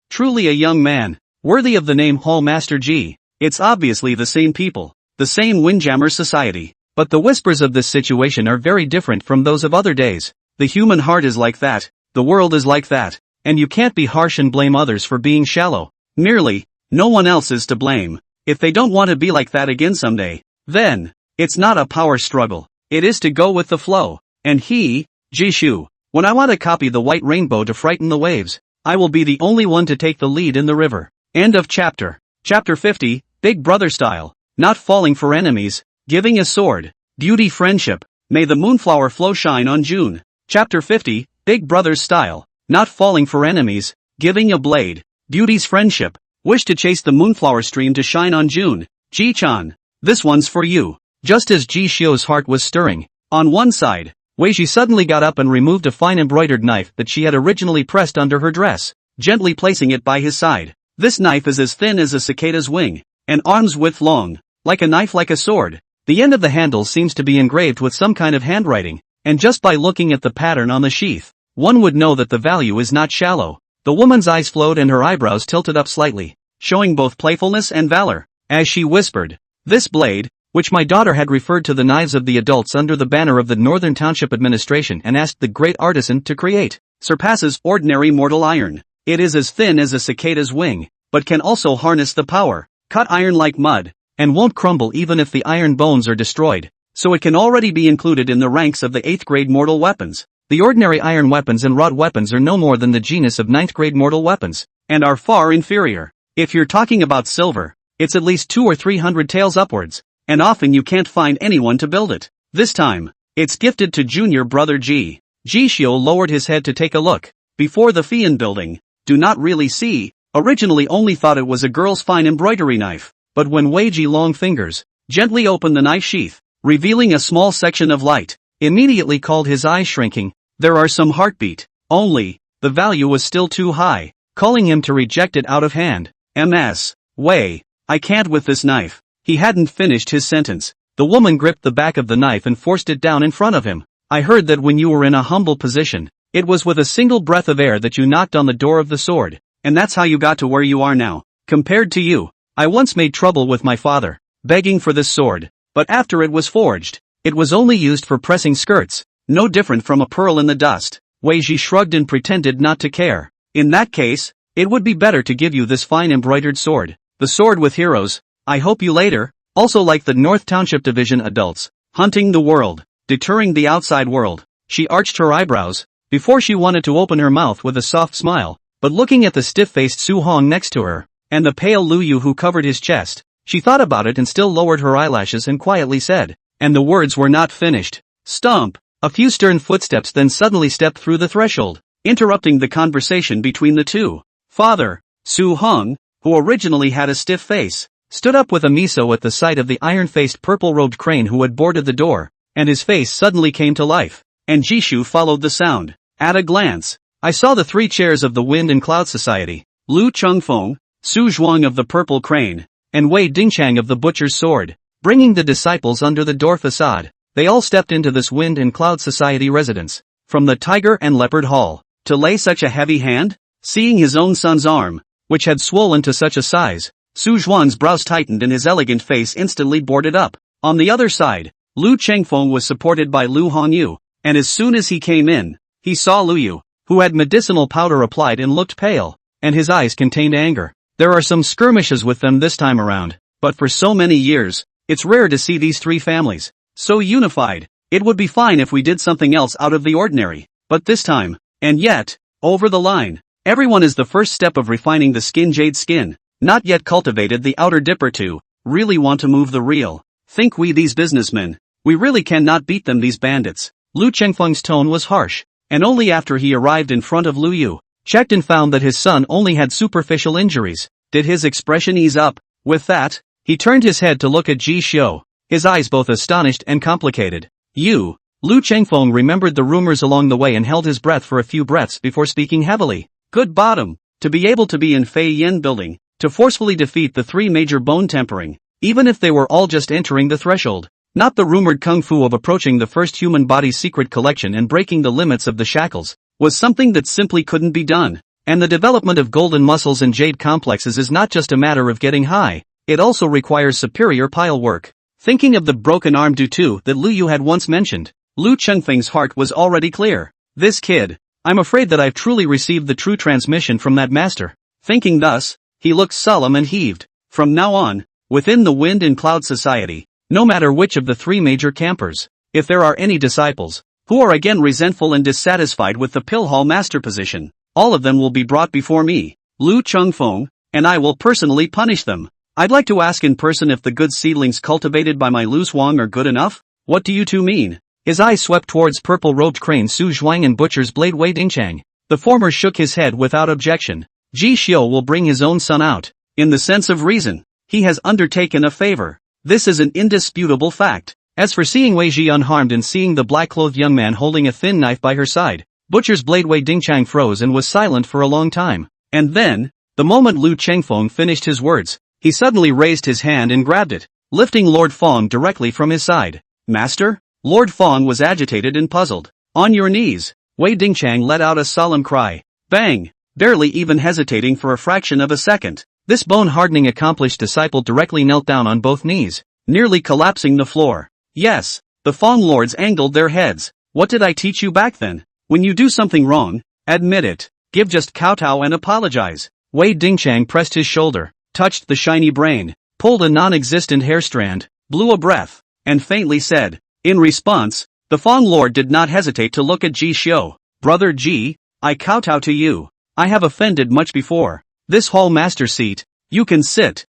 Truly a young man, worthy of the name Hall Master G. It's obviously the same people, the same Windjammer society, but the whispers of this situation are very different from those of other days. The human heart is like that, the world is like that, and you can't be harsh and blame others for being shallow. Merely, no one else is to blame. If they don't want to be like that again someday, then, it's not a power struggle, it is to go with the flow. And he, Jishu, when I want to copy the white rainbow to frighten the waves, I will be the only one to take the lead in the river. End of chapter. Chapter 50, Big Brother Style. Not falling for enemies, giving a sword, duty friendship, may the moonflower flow shine on June. Chapter 50, Big Brother's Style. Not falling for enemies, giving a blade, duty's friendship, wish to chase the moonflower stream to shine on June. Ji-chan, this one's for you. Just as Ji Shio's heart was stirring, On one side, Wei Ji suddenly got up and removed a fine embroidered knife that she had originally pressed under her dress, gently placing it by his side. This knife is as thin as a cicada's wing, and arm's width long, like a knife like a sword. The end of the handle seems to be engraved with some kind of handwriting, and just by looking at the pattern on the sheath, one would know that the value is not shallow. The woman's eyes flowed and her eyebrows tilted up slightly, showing both playfulness and valor, as she whispered, "This blade, which my daughter had referred to the knives of the adults under the banner of the Northern Township Administration and asked the great artisan to create, surpasses ordinary mortal iron. It is as thin as a cicada's wing, but can also harness the power, cut iron like mud, and won't crumble even if the iron bones are destroyed, so it can already be included in the ranks of the 8th grade mortal weapons. The ordinary iron weapons and wrought weapons are no more than the genus of 9th grade mortal weapons, and are far inferior. If you're talking about silver, it's at least 200 or 300 taels upwards, and often you can't find anyone to build it. This time, it's gifted to junior brother Ji. Ji Xiu lowered his head to take a look. Before the Fian building, do not really see, originally only thought it was a girl's fine embroidery knife, but when Wei Ji long fingers gently opened the knife sheath, revealing a small section of light, immediately called his eyes shrinking. There are some heartbeat, only, the value was still too high, calling him to reject it out of hand. Ms. Wei, I can't with this knife. He hadn't finished his sentence. The woman gripped the back of the knife and forced it down in front of him. I heard that when you were in a humble position, it was with a single breath of air that you knocked on the door of the sword, and that's how you got to where you are now. Compared to you, I once made trouble with my father, begging for this sword, but after it was forged, it was only used for pressing skirts. No different from a pearl in the dust. Wei Ji shrugged and pretended not to care. In that case, it would be better to give you this fine embroidered sword. The sword with heroes. I hope you later, also like the North Township Division adults, hunting the world, deterring the outside world. She arched her eyebrows, before she wanted to open her mouth with a soft smile, but looking at the stiff-faced Su Hong next to her, and the pale Lu Yu who covered his chest, she thought about it and still lowered her eyelashes and quietly said, and the words were not finished. Stomp! A few stern footsteps then suddenly stepped through the threshold, interrupting the conversation between the two. Father, Su Hong, who originally had a stiff face, stood up with a miso at the sight of the iron-faced purple-robed crane who had boarded the door, and his face suddenly came to life, and Jishu followed the sound. At a glance, I saw the 3 chairs of the Wind and Cloud Society, Lu Chengfeng, Su Zhuang of the Purple Crane, and Wei Dingchang of the Butcher's Sword, bringing the disciples under the door facade. They all stepped into this Wind and Cloud Society residence, from the Tiger and Leopard Hall, to lay such a heavy hand? Seeing his own son's arm, which had swollen to such a size, Su Zhuang's brows tightened and his elegant face instantly boarded up. On the other side, Lu Chengfeng was supported by Lu Hongyu, and as soon as he came in, he saw Lu Yu, who had medicinal powder applied and looked pale, and his eyes contained anger. There are some skirmishes with them this time around, but for so many years, it's rare to see these 3 families so unified. It would be fine if we did something else out of the ordinary, but this time, and yet, over the line. Everyone is the first step of refining the skin. Jade skin, not yet cultivated. The outer dipper too, really want to move the real. Think we these businessmen, we really cannot beat them these bandits. Lu Chengfeng's tone was harsh, and only after he arrived in front of Lu Yu, checked and found that his son only had superficial injuries, did his expression ease up. With that, he turned his head to look at Ji Xiu, his eyes both astonished and complicated. You, Lu Chengfeng remembered the rumors along the way and held his breath for a few breaths before speaking heavily. Good bottom, to be able to be in Fei Yin building, to forcefully defeat the 3 major bone tempering, even if they were all just entering the threshold. Not the rumored kung fu of approaching the first human body's secret collection and breaking the limits of the shackles, was something that simply couldn't be done. And the development of golden muscles and jade complexes is not just a matter of getting high, it also requires superior pile work. Thinking of the broken arm due to that Lu Yu had once mentioned, Lu Chengfeng's heart was already clear. This kid, I'm afraid that I've truly received the true transmission from that master. Thinking thus, he looked solemn and heaved. From now on, within the Wind and Cloud Society, no matter which of the 3 major campers, if there are any disciples, who are again resentful and dissatisfied with the pill hall master position, all of them will be brought before me, Lu Chengfeng, and I will personally punish them. I'd like to ask in person if the good seedlings cultivated by my Lu Zhuang are good enough? What do you 2 mean? His eyes swept towards purple-robed crane Su Zhuang and Butcher's Blade Wei Dingchang. The former shook his head without objection. Ji Xiu will bring his own son out. In the sense of reason, he has undertaken a favor. This is an indisputable fact. As for seeing Wei Ji unharmed and seeing the black-clothed young man holding a thin knife by her side, butcher's blade Wei Dingchang froze and was silent for a long time. And then, the moment Lu Chengfeng finished his words, he suddenly raised his hand and grabbed it, lifting Lord Fong directly from his side. Master? Lord Fong was agitated and puzzled. On your knees. Wei Dingchang let out a solemn cry. Bang! Barely even hesitating for a fraction of a second, this bone-hardening accomplished disciple directly knelt down on both knees, nearly collapsing the floor. Yes, the Fong lords angled their heads. What did I teach you back then? When you do something wrong, admit it. Give just kowtow and apologize. Wei Dingchang pressed his shoulder, touched the shiny brain, pulled a non-existent hair strand, blew a breath, and faintly said. In response, the Fong Lord did not hesitate to look at Ji Xiu. Brother Ji, I kowtow to you. I have offended much before. This hall master seat, you can sit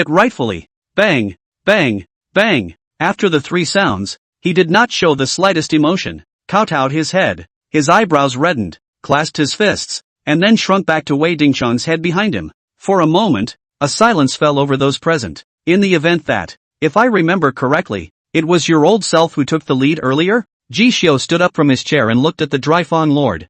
rightfully. Bang, bang, bang. After the three sounds, he did not show the slightest emotion, kowtowed his head, his eyebrows reddened, clasped his fists, and then shrunk back to Wei Dingchang's head behind him. For a moment, a silence fell over those present. In the event that, if I remember correctly, it was your old self who took the lead earlier? Ji Xiu stood up from his chair and looked at the dry Fong Lord.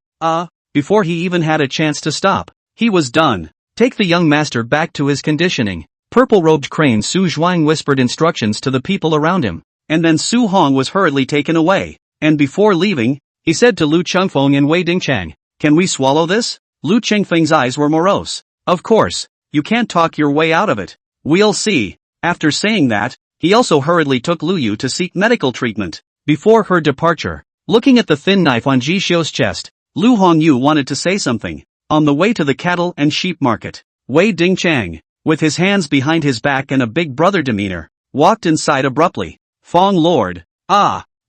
Before he even had a chance to stop, he was done. Take the young master back to his conditioning. Purple-robed crane Su Zhuang whispered instructions to the people around him, and then Su Hong was hurriedly taken away. And before leaving, he said to Lu Chengfeng and Wei Dingchang, can we swallow this? Lu Chengfeng's eyes were morose. Of course, you can't talk your way out of it. We'll see. After saying that, he also hurriedly took Lu Yu to seek medical treatment. Before her departure, looking at the thin knife on Ji Xiu's chest, Lu Hongyu wanted to say something. On the way to the cattle and sheep market, Wei Dingchang, with his hands behind his back and a big brother demeanor, walked inside abruptly. Fong Lord.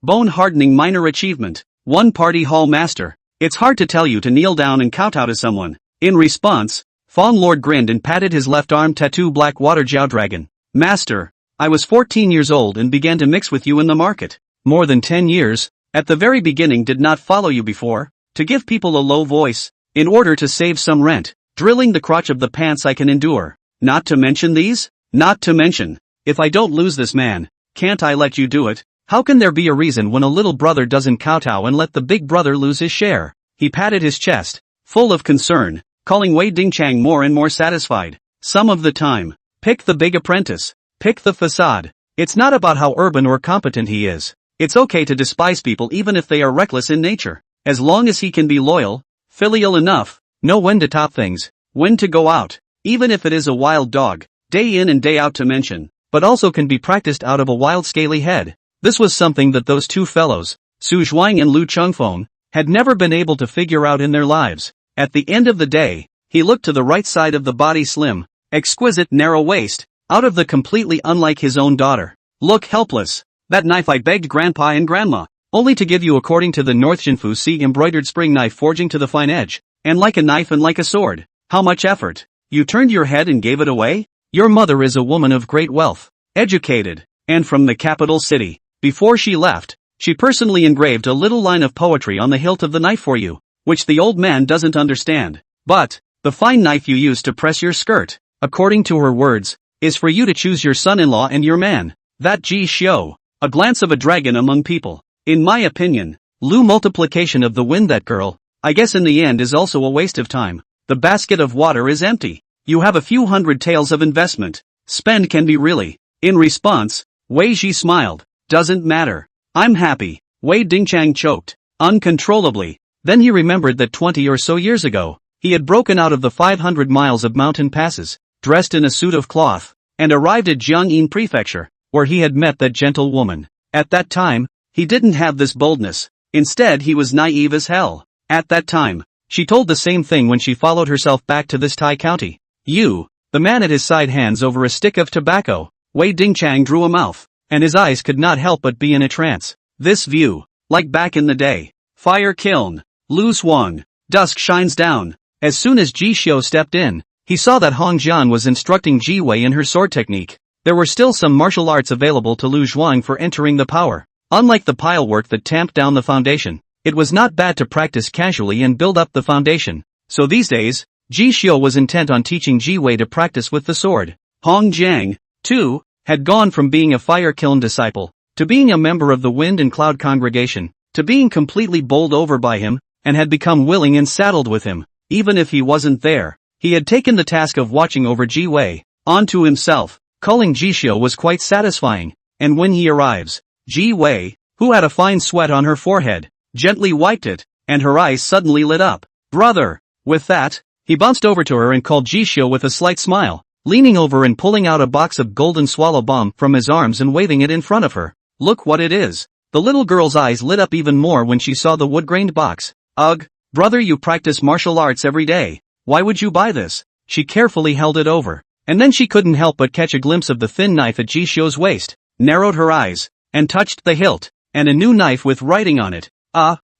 Bone-hardening minor achievement. One party hall master. It's hard to tell you to kneel down and kowtow to someone. In response, Fong Lord grinned and patted his left arm tattoo black water Jiao Dragon. Master, I was 14 years old and began to mix with you in the market. More than 10 years, at the very beginning did not follow you before, to give people a low voice, in order to save some rent, drilling the crotch of the pants I can endure. Not to mention these? Not to mention, if I don't lose this man, can't I let you do it? How can there be a reason when a little brother doesn't kowtow and let the big brother lose his share? He patted his chest, full of concern, calling Wei Dingchang more and more satisfied. Some of the time, pick the big apprentice, pick the facade. It's not about how urban or competent he is. It's okay to despise people even if they are reckless in nature. As long as he can be loyal, filial enough, know when to top things, when to go out, even if it is a wild dog, day in and day out to mention, but also can be practiced out of a wild scaly head. This was something that those two fellows, Su Zhuang and Lu Chengfeng, had never been able to figure out in their lives. At the end of the day, he looked to the right side of the body slim, exquisite narrow waist, out of the completely unlike his own daughter. Look helpless. That knife I begged grandpa and grandma, only to give you according to the North Jinfu Sea embroidered spring knife forging to the fine edge, and like a knife and like a sword. How much effort? You turned your head and gave it away? Your mother is a woman of great wealth, educated, and from the capital city. Before she left, she personally engraved a little line of poetry on the hilt of the knife for you, which the old man doesn't understand. But, the fine knife you used to press your skirt, according to her words, is for you to choose your son-in-law and your man. That Ji Xiu, a glance of a dragon among people. In my opinion, Lu multiplication of the wind that girl, I guess in the end is also a waste of time. The basket of water is empty. You have a few hundred taels of investment. Spend can be really. In response, Wei Ji smiled. Doesn't matter. I'm happy. Wei Dingchang choked, uncontrollably. Then he remembered that 20 or so years ago, he had broken out of the 500 miles of mountain passes, dressed in a suit of cloth, and arrived at Jiangyin Prefecture, where he had met that gentle woman. At that time, he didn't have this boldness. Instead he was naive as hell. At that time, she told the same thing when she followed herself back to this Tai county. You, the man at his side hands over a stick of tobacco. Wei Dingchang drew a mouth, and his eyes could not help but be in a trance. This view, like back in the day. Fire kiln. Lu swung. Dusk shines down. As soon as Ji Xiu stepped in, he saw that Hong Jian was instructing Ji Wei in her sword technique. There were still some martial arts available to Lu Zhuang for entering the power. Unlike the pilework that tamped down the foundation, it was not bad to practice casually and build up the foundation. So these days, Ji Xiu was intent on teaching Ji Wei to practice with the sword. Hong Jiang, too, had gone from being a fire kiln disciple, to being a member of the Wind and Cloud congregation, to being completely bowled over by him, and had become willing and saddled with him, even if he wasn't there. He had taken the task of watching over Ji Wei onto himself. Calling Jishio was quite satisfying, and when he arrives, Ji Wei, who had a fine sweat on her forehead, gently wiped it, and her eyes suddenly lit up. Brother! With that, he bounced over to her and called Jishio with a slight smile, leaning over and pulling out a box of golden swallow bomb from his arms and waving it in front of her. Look what it is. The little girl's eyes lit up even more when she saw the wood-grained box. Ugh, brother, you practice martial arts every day. Why would you buy this? She carefully held it over, and then she couldn't help but catch a glimpse of the thin knife at Jishio's waist, narrowed her eyes, and touched the hilt, and a new knife with writing on it.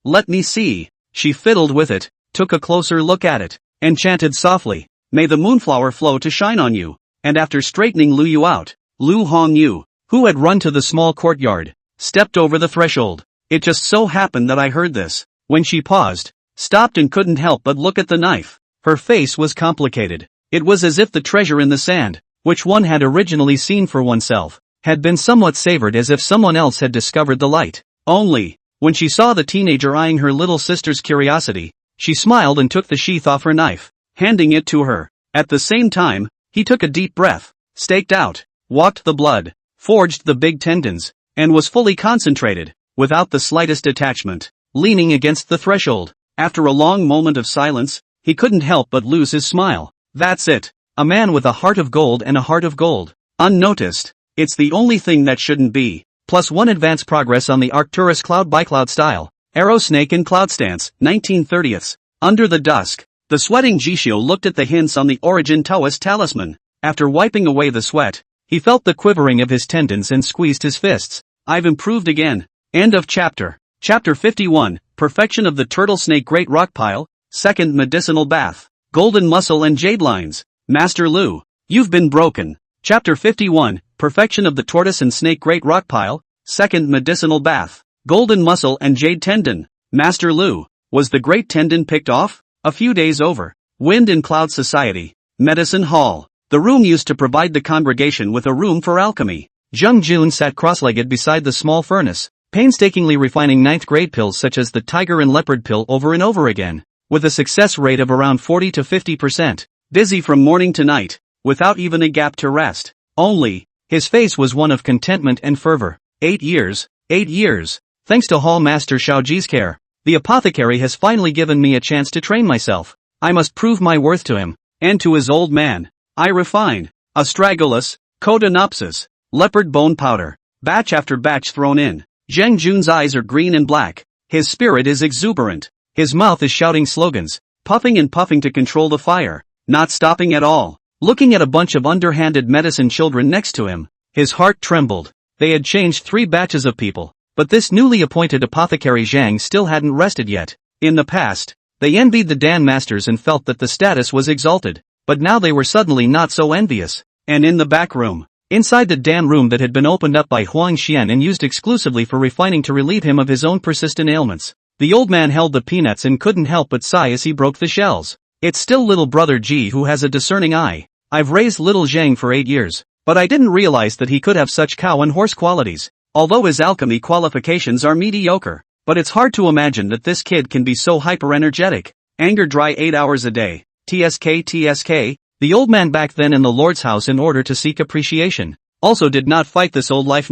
Let me see. She fiddled with it, took a closer look at it, and chanted softly, "May the moonflower flow to shine on you." And after straightening Lu Yu out, Lu Hongyu, who had run to the small courtyard, stepped over the threshold. It just so happened that I heard this. When she paused, stopped and couldn't help but look at the knife. Her face was complicated. It was as if the treasure in the sand, which one had originally seen for oneself, had been somewhat savored as if someone else had discovered the light. Only, when she saw the teenager eyeing her little sister's curiosity, she smiled and took the sheath off her knife, handing it to her. At the same time, he took a deep breath, staked out, walked the blood, forged the big tendons, and was fully concentrated, without the slightest attachment, leaning against the threshold. After a long moment of silence, he couldn't help but lose his smile. That's it. A man with a heart of gold and a heart of gold. Unnoticed. It's the only thing that shouldn't be. +1 advance progress on the Arcturus Cloud by Cloud style. Arrow Snake and Cloud Stance, 19/30. Under the dusk, the sweating Jishio looked at the hints on the Origin Taoist talisman. After wiping away the sweat, he felt the quivering of his tendons and squeezed his fists. I've improved again. End of chapter. Chapter 51, Perfection of the Turtle Snake Great Rock Pile, Second Medicinal Bath. Golden Muscle and Jade Lines. Master Lu, you've been broken. Chapter 51, Perfection of the Tortoise and Snake Great Rock Pile, Second Medicinal Bath. Golden Muscle and Jade Tendon. Master Lu, was the Great Tendon picked off? A few days over. Wind and Cloud Society. Medicine Hall. The room used to provide the congregation with a room for alchemy. Jung Jun sat cross-legged beside the small furnace, painstakingly refining ninth-grade pills such as the tiger and leopard pill over and over again, with a success rate of around 40 to 50%, busy from morning to night, without even a gap to rest. Only, his face was one of contentment and fervor. 8 years. Thanks to Hall Master Xiaoji's care, the apothecary has finally given me a chance to train myself. I must prove my worth to him, and to his old man. I refine. Astragalus, Codonopsis, leopard bone powder, batch after batch thrown in. Zheng Jun's eyes are green and black. His spirit is exuberant. His mouth is shouting slogans, puffing and puffing to control the fire, not stopping at all. Looking at a bunch of underhanded medicine children next to him, his heart trembled. They had changed 3 batches of people, but this newly appointed apothecary Zhang still hadn't rested yet. In the past, they envied the Dan Masters and felt that the status was exalted, but now they were suddenly not so envious. And in the back room, inside the Dan room that had been opened up by Huang Xian and used exclusively for refining to relieve him of his own persistent ailments, the old man held the peanuts and couldn't help but sigh as he broke the shells. It's still little brother Ji who has a discerning eye. I've raised little Zhang for 8 years, but I didn't realize that he could have such cow and horse qualities. Although his alchemy qualifications are mediocre, but it's hard to imagine that this kid can be so hyper-energetic. Anger dry 8 hours a day. TSK. The old man back then in the Lord's house in order to seek appreciation, also did not fight this old life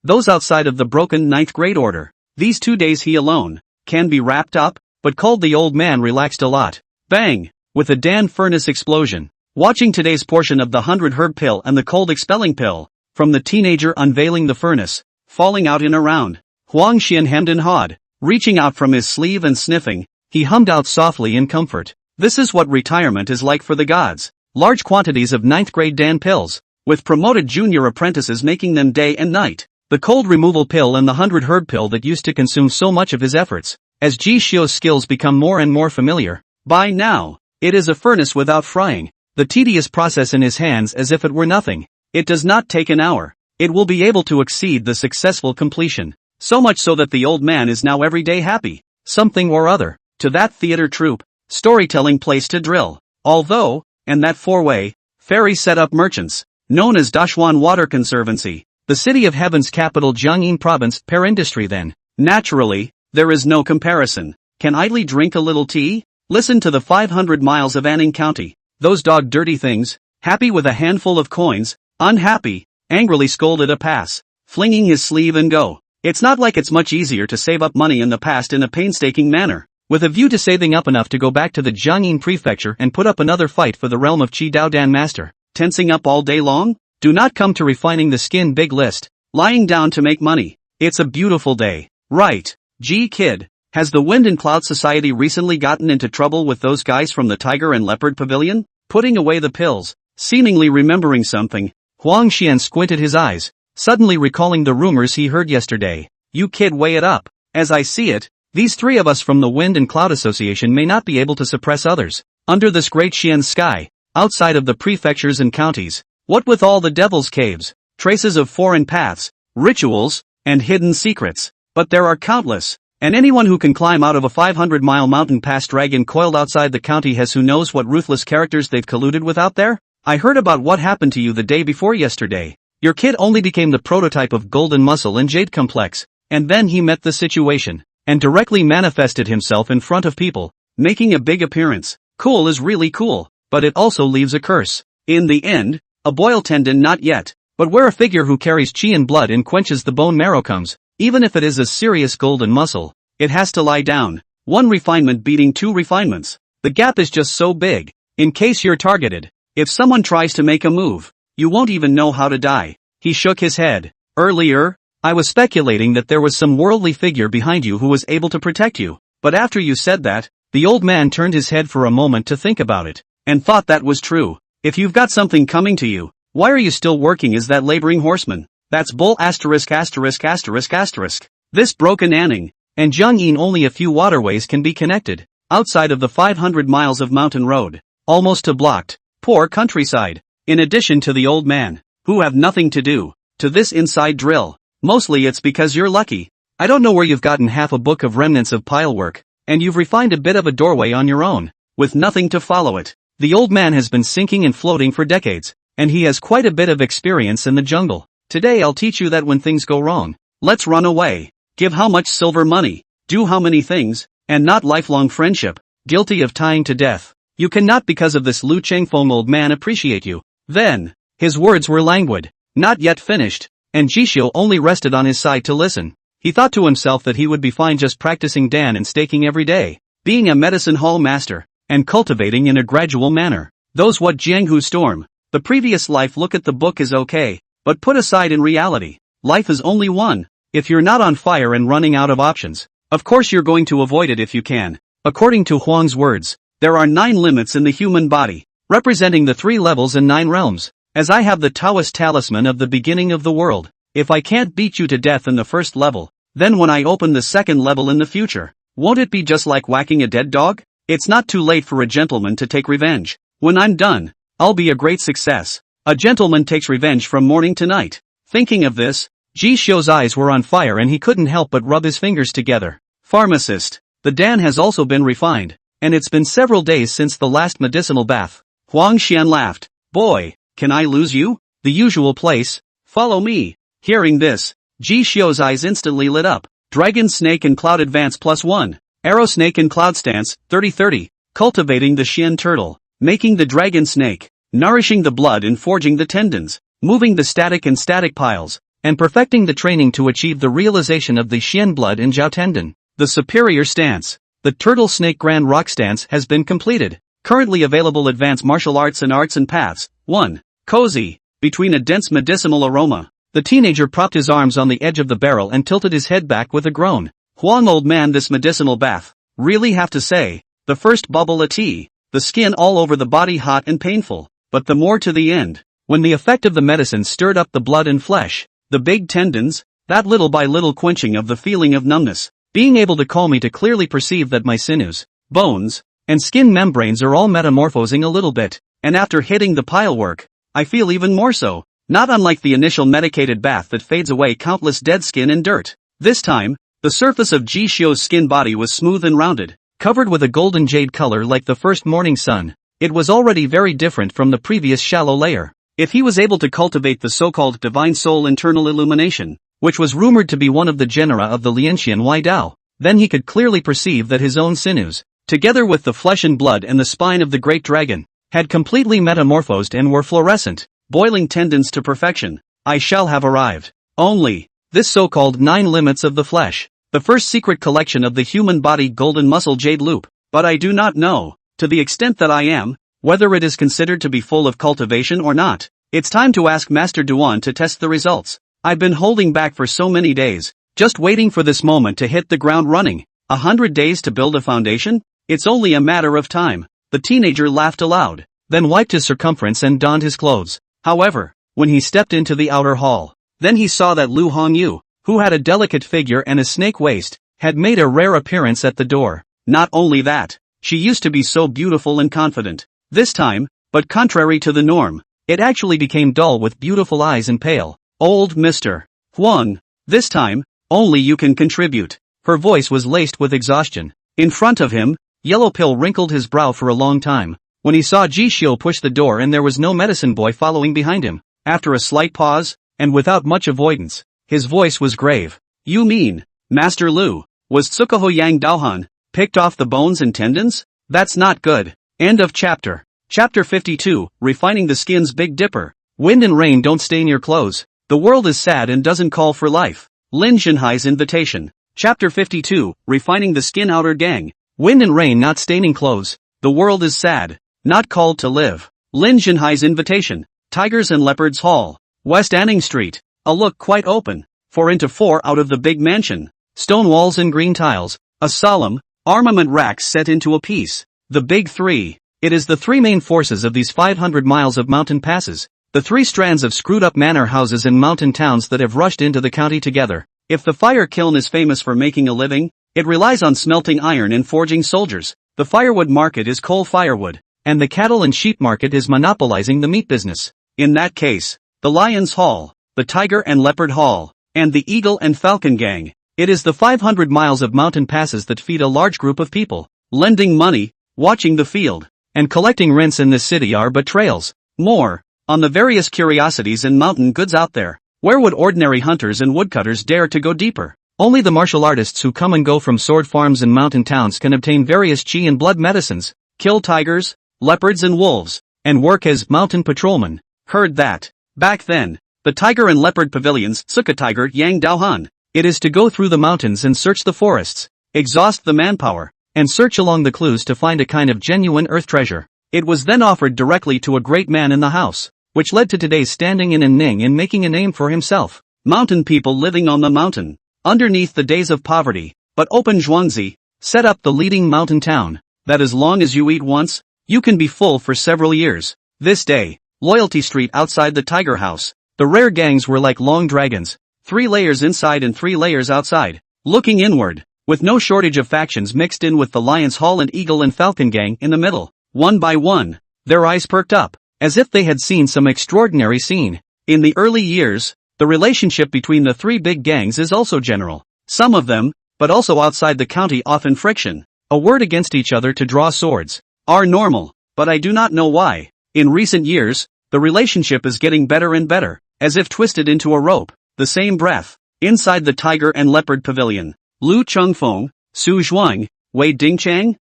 those outside of the broken 9th grade order. These 2 days he alone can be wrapped up, but called the old man relaxed a lot. Bang! With a Dan furnace explosion. Watching today's portion of the 100 herb pill and the cold expelling pill, from the teenager unveiling the furnace, falling out in a round. Huang Xian hemmed and hawed, reaching out from his sleeve and sniffing, he hummed out softly in comfort. This is what retirement is like for the gods. Large quantities of 9th grade Dan pills, with promoted junior apprentices making them day and night. The cold removal pill and the 100 herb pill that used to consume so much of his efforts. As Ji Xiu's skills become more and more familiar, by now, it is a furnace without frying. The tedious process in his hands as if it were nothing. It does not take an hour. It will be able to exceed the successful completion. So much so that the old man is now every day happy. Something or other. To that theater troupe, storytelling place to drill. Although, and that 4-way, ferry set up merchants, known as Dashuan Water Conservancy, The city of heaven's capital Jiangyin province, per industry then. Naturally, there is no comparison. Can idly drink a little tea? Listen to the 500 miles of Anning County. Those dog dirty things, happy with a handful of coins, unhappy, angrily scolded a pass, flinging his sleeve and go. It's not like it's much easier to save up money in the past in a painstaking manner, with a view to saving up enough to go back to the Jiangyin prefecture and put up another fight for the realm of Qi Dao Dan Master. Tensing up all day long? Do not come to refining the skin big list, lying down to make money. It's a beautiful day. Right. Gee kid, has the Wind and Cloud Society recently gotten into trouble with those guys from the Tiger and Leopard Pavilion? Putting away the pills, seemingly remembering something, Huang Xian squinted his eyes, suddenly recalling the rumors he heard yesterday. You kid, weigh it up. As I see it, these three of us from the Wind and Cloud Association may not be able to suppress others. Under this great Xian sky, outside of the prefectures and counties, what with all the devil's caves, traces of foreign paths, rituals, and hidden secrets. But there are countless, and anyone who can climb out of a 500-mile mountain pass dragon coiled outside the county has who knows what ruthless characters they've colluded with out there? I heard about what happened to you the day before yesterday. Your kid only became the prototype of golden muscle and jade complex, and then he met the situation, and directly manifested himself in front of people, making a big appearance. Cool is really cool, but it also leaves a curse. In the end, a boil tendon not yet, but where a figure who carries chi and blood and quenches the bone marrow comes, even if it is a serious golden muscle, it has to lie down. One refinement beating two refinements. The gap is just so big. In case you're targeted, if someone tries to make a move, you won't even know how to die. He shook his head. Earlier, I was speculating that there was some worldly figure behind you who was able to protect you, but after you said that, the old man turned his head for a moment to think about it, and thought that was true. If you've got something coming to you, why are you still working as that laboring horseman? That's bull asterisk asterisk asterisk asterisk. This broken Anning and Jiangyin only a few waterways can be connected, outside of the 500 miles of mountain road, almost to blocked, poor countryside, in addition to the old man, who have nothing to do, to this inside drill. Mostly it's because you're lucky. I don't know where you've gotten half a book of remnants of pilework, and you've refined a bit of a doorway on your own, with nothing to follow it. The old man has been sinking and floating for decades, and he has quite a bit of experience in the jungle. Today I'll teach you that when things go wrong, let's run away. Give how much silver money, do how many things, and not lifelong friendship, guilty of tying to death. You cannot because of this Lu Chengfeng old man appreciate you. Then, his words were languid, not yet finished, and Jishio only rested on his side to listen. He thought to himself that he would be fine just practicing Dan and staking every day, being a medicine hall master, and cultivating in a gradual manner. Those what Jianghu storm, the previous life look at the book is okay, but put aside in reality, life is only one. If you're not on fire and running out of options, of course you're going to avoid it if you can. According to Huang's words, there are 9 limits in the human body, representing the 3 levels and 9 realms. As I have the Taoist talisman of the beginning of the world, if I can't beat you to death in the first level, then when I open the second level in the future, won't it be just like whacking a dead dog? It's not too late for a gentleman to take revenge. When I'm done, I'll be a great success. A gentleman takes revenge from morning to night. Thinking of this, Jishio's eyes were on fire and he couldn't help but rub his fingers together. Pharmacist. The Dan has also been refined, and it's been several days since the last medicinal bath. Huang Xian laughed. Boy, can I lose you? The usual place. Follow me. Hearing this, Jishio's eyes instantly lit up. Dragon Snake and Cloud Advance +1. Arrow Snake and Cloud Stance, 30-30. Cultivating the Xian Turtle. Making the Dragon Snake. Nourishing the blood and forging the tendons. Moving the static and static piles. And perfecting the training to achieve the realization of the Xian blood and Jiao tendon. The superior stance. The Turtle Snake Grand Rock Stance has been completed. Currently available advanced martial arts and paths. 1. Cozy. Between a dense medicinal aroma. The teenager propped his arms on the edge of the barrel and tilted his head back with a groan. Huang old man, this medicinal bath. Really have to say, the first bubble a tea. The skin all over the body hot and painful. But the more to the end. When the effect of the medicine stirred up the blood and flesh. The big tendons, that little by little quenching of the feeling of numbness, being able to call me to clearly perceive that my sinews, bones, and skin membranes are all metamorphosing a little bit, and after hitting the pilework, I feel even more so, not unlike the initial medicated bath that fades away countless dead skin and dirt. This time, the surface of Jishio's skin body was smooth and rounded, covered with a golden jade color like the first morning sun. It was already very different from the previous shallow layer. If he was able to cultivate the so-called divine soul internal illumination, which was rumored to be one of the genera of the Lianxian Wai Dao, then he could clearly perceive that his own sinews, together with the flesh and blood and the spine of the great dragon, had completely metamorphosed and were fluorescent, boiling tendons to perfection. I shall have arrived. Only, this so-called 9 limits of the flesh, the first secret collection of the human body golden muscle jade loop, but I do not know, to the extent that I am, whether it is considered to be full of cultivation or not. It's time to ask Master Duan to test the results. I've been holding back for so many days, just waiting for this moment to hit the ground running. 100 days to build a foundation? It's only a matter of time. The teenager laughed aloud, then wiped his circumference and donned his clothes. However, when he stepped into the outer hall, then he saw that Lu Hongyu, who had a delicate figure and a snake waist, had made a rare appearance at the door. Not only that, she used to be so beautiful and confident. This time, but contrary to the norm, it actually became dull with beautiful eyes and pale. Old Mr. Huang, this time, only you can contribute. Her voice was laced with exhaustion. In front of him, Yellow Pill wrinkled his brow for a long time, when he saw Ji Xiu push the door and there was no medicine boy following behind him. After a slight pause, and without much avoidance, his voice was grave. You mean, Master Lu, was Tsukuho Yang Daohan picked off the bones and tendons? That's not good. End of chapter. Chapter 52, Refining the Skin's Big Dipper. Wind and rain don't stain your clothes. The world is sad and doesn't call for life. Lin Jinhai's invitation. Chapter 52, Refining the Skin Outer Gang. Wind and rain not staining clothes. The world is sad, not called to live. Lin Jinhai's invitation. Tigers and Leopards Hall. West Anning Street. A look quite open. 4x4 out of the big mansion. Stone walls and green tiles. A solemn, armament rack set into a piece. The Big Three. It is the three main forces of these 500 miles of mountain passes. The three strands of screwed-up manor houses and mountain towns that have rushed into the county together. If the fire kiln is famous for making a living, it relies on smelting iron and forging soldiers. The firewood market is coal firewood, and the cattle and sheep market is monopolizing the meat business. In that case, the Lion's Hall, the Tiger and Leopard Hall, and the Eagle and Falcon Gang. It is the 500 miles of mountain passes that feed a large group of people. Lending money, watching the field, and collecting rents in this city are but trails. More, on the various curiosities and mountain goods out there. Where would ordinary hunters and woodcutters dare to go deeper? Only the martial artists who come and go from sword farms and mountain towns can obtain various qi and blood medicines, kill tigers, leopards and wolves, and work as mountain patrolmen. Heard that. Back then, the tiger and leopard pavilions, Suka Tiger Yang Daohan. It is to go through the mountains and search the forests, exhaust the manpower, and search along the clues to find a kind of genuine earth treasure. It was then offered directly to a great man in the house, which led to today's standing in Ning and making a name for himself. Mountain people living on the mountain, underneath the days of poverty, but open Zhuangzi, set up the leading mountain town, that as long as you eat once, you can be full for several years. This day, Loyalty Street outside the Tiger House, the rare gangs were like long dragons, 3 layers inside and 3 layers outside, looking inward, with no shortage of factions mixed in with the Lion's Hall and Eagle and Falcon Gang in the middle. One by one, their eyes perked up, as if they had seen some extraordinary scene. In the early years, the relationship between the 3 big gangs is also general. Some of them, but also outside the county often friction, a word against each other to draw swords, are normal, but I do not know why. In recent years, the relationship is getting better and better, as if twisted into a rope. The same breath, inside the Tiger and Leopard Pavilion, Lu Chengfeng, Su Zhuang, Wei Dingchang,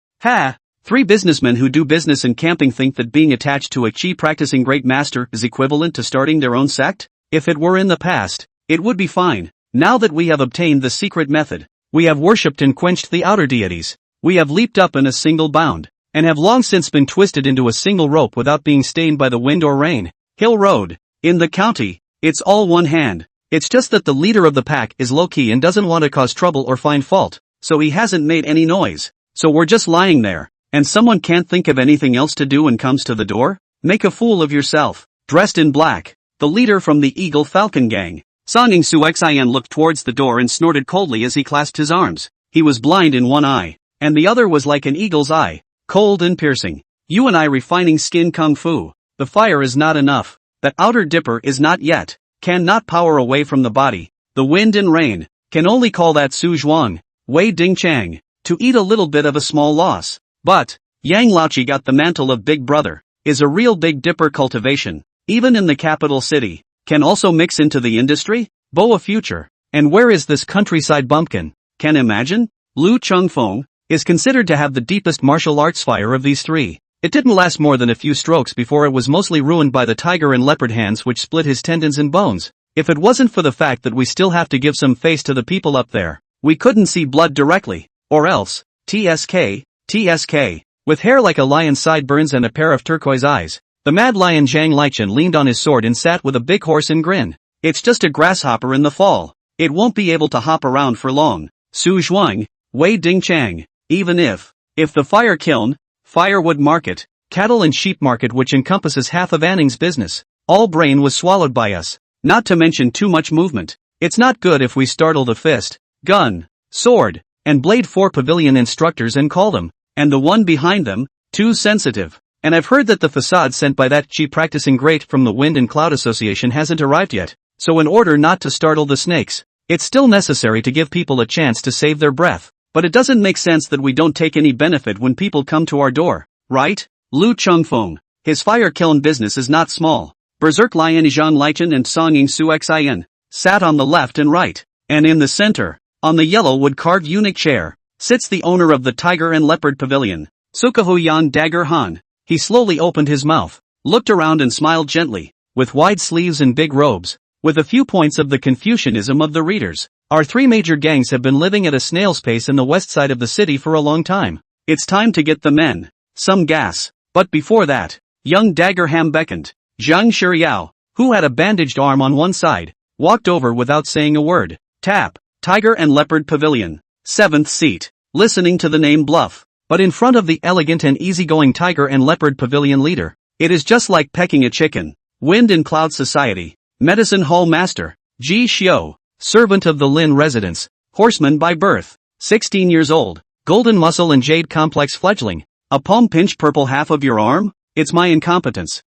3 businessmen who do business in camping think that being attached to a qi practicing great master is equivalent to starting their own sect? If it were in the past, it would be fine. Now that we have obtained the secret method, we have worshipped and quenched the outer deities, we have leaped up in a single bound, and have long since been twisted into a single rope without being stained by the wind or rain. Hill Road. In the county, it's all one hand. It's just that the leader of the pack is low-key and doesn't want to cause trouble or find fault, so he hasn't made any noise. So we're just lying there, and someone can't think of anything else to do and comes to the door? Make a fool of yourself. Dressed in black, the leader from the Eagle Falcon Gang, Songing Suxian looked towards the door and snorted coldly as he clasped his arms. He was blind in one eye, and the other was like an eagle's eye, cold and piercing. You and I refining skin kung fu. The fire is not enough. That outer dipper is not yet. Cannot power away from the body. The wind and rain can only call that Su Zhuang, Wei Dingchang, to eat a little bit of a small loss. But Yang Laochi got the mantle of Big Brother, is a real Big Dipper cultivation. Even in the capital city, can also mix into the industry? Boa future. And where is this countryside bumpkin? Can imagine? Lu Chungfeng is considered to have the deepest martial arts fire of these three. It didn't last more than a few strokes before it was mostly ruined by the tiger and leopard hands which split his tendons and bones. If it wasn't for the fact that we still have to give some face to the people up there, we couldn't see blood directly. Or else, TSK, with hair like a lion's sideburns and a pair of turquoise eyes, the mad lion Zhang Lichen leaned on his sword and sat with a big horse and grin. It's just a grasshopper in the fall. It won't be able to hop around for long. Su Zhuang, Wei Dingchang. Even if the fire kiln, firewood market, cattle and sheep market which encompasses half of Anning's business, all brain was swallowed by us. Not to mention too much movement. It's not good if we startle the fist, gun, sword, and blade 4 pavilion instructors and call them, and the one behind them, too sensitive. And I've heard that the facade sent by that cheap practicing great from the Wind and Cloud Association hasn't arrived yet, so in order not to startle the snakes, it's still necessary to give people a chance to save their breath. But it doesn't make sense that we don't take any benefit when people come to our door, right? Lu Chungfeng. His fire kiln business is not small. Berserk Lion Zhang Lichen and Songying Su Xian sat on the left and right, and in the center, on the yellow wood-carved eunuch chair, sits the owner of the Tiger and Leopard Pavilion, Sukahu Yan Dagger Han. He slowly opened his mouth, looked around and smiled gently, with wide sleeves and big robes, with a few points of the Confucianism of the readers. Our three major gangs have been living at a snail's pace in the west side of the city for a long time. It's time to get the men some gas. But before that, young Dagger Ham beckoned. Zhang Shiyao, who had a bandaged arm on one side, walked over without saying a word. Tap. Tiger and Leopard Pavilion. 7th seat. Listening to the name bluff. But in front of the elegant and easygoing Tiger and Leopard Pavilion leader, it is just like pecking a chicken. Wind and Cloud Society. Medicine Hall Master. Ji Xiao. Servant of the Lin residence. Horseman by birth. 16 years old. Golden muscle and jade complex fledgling. A palm pinch purple half of your arm? It's my incompetence.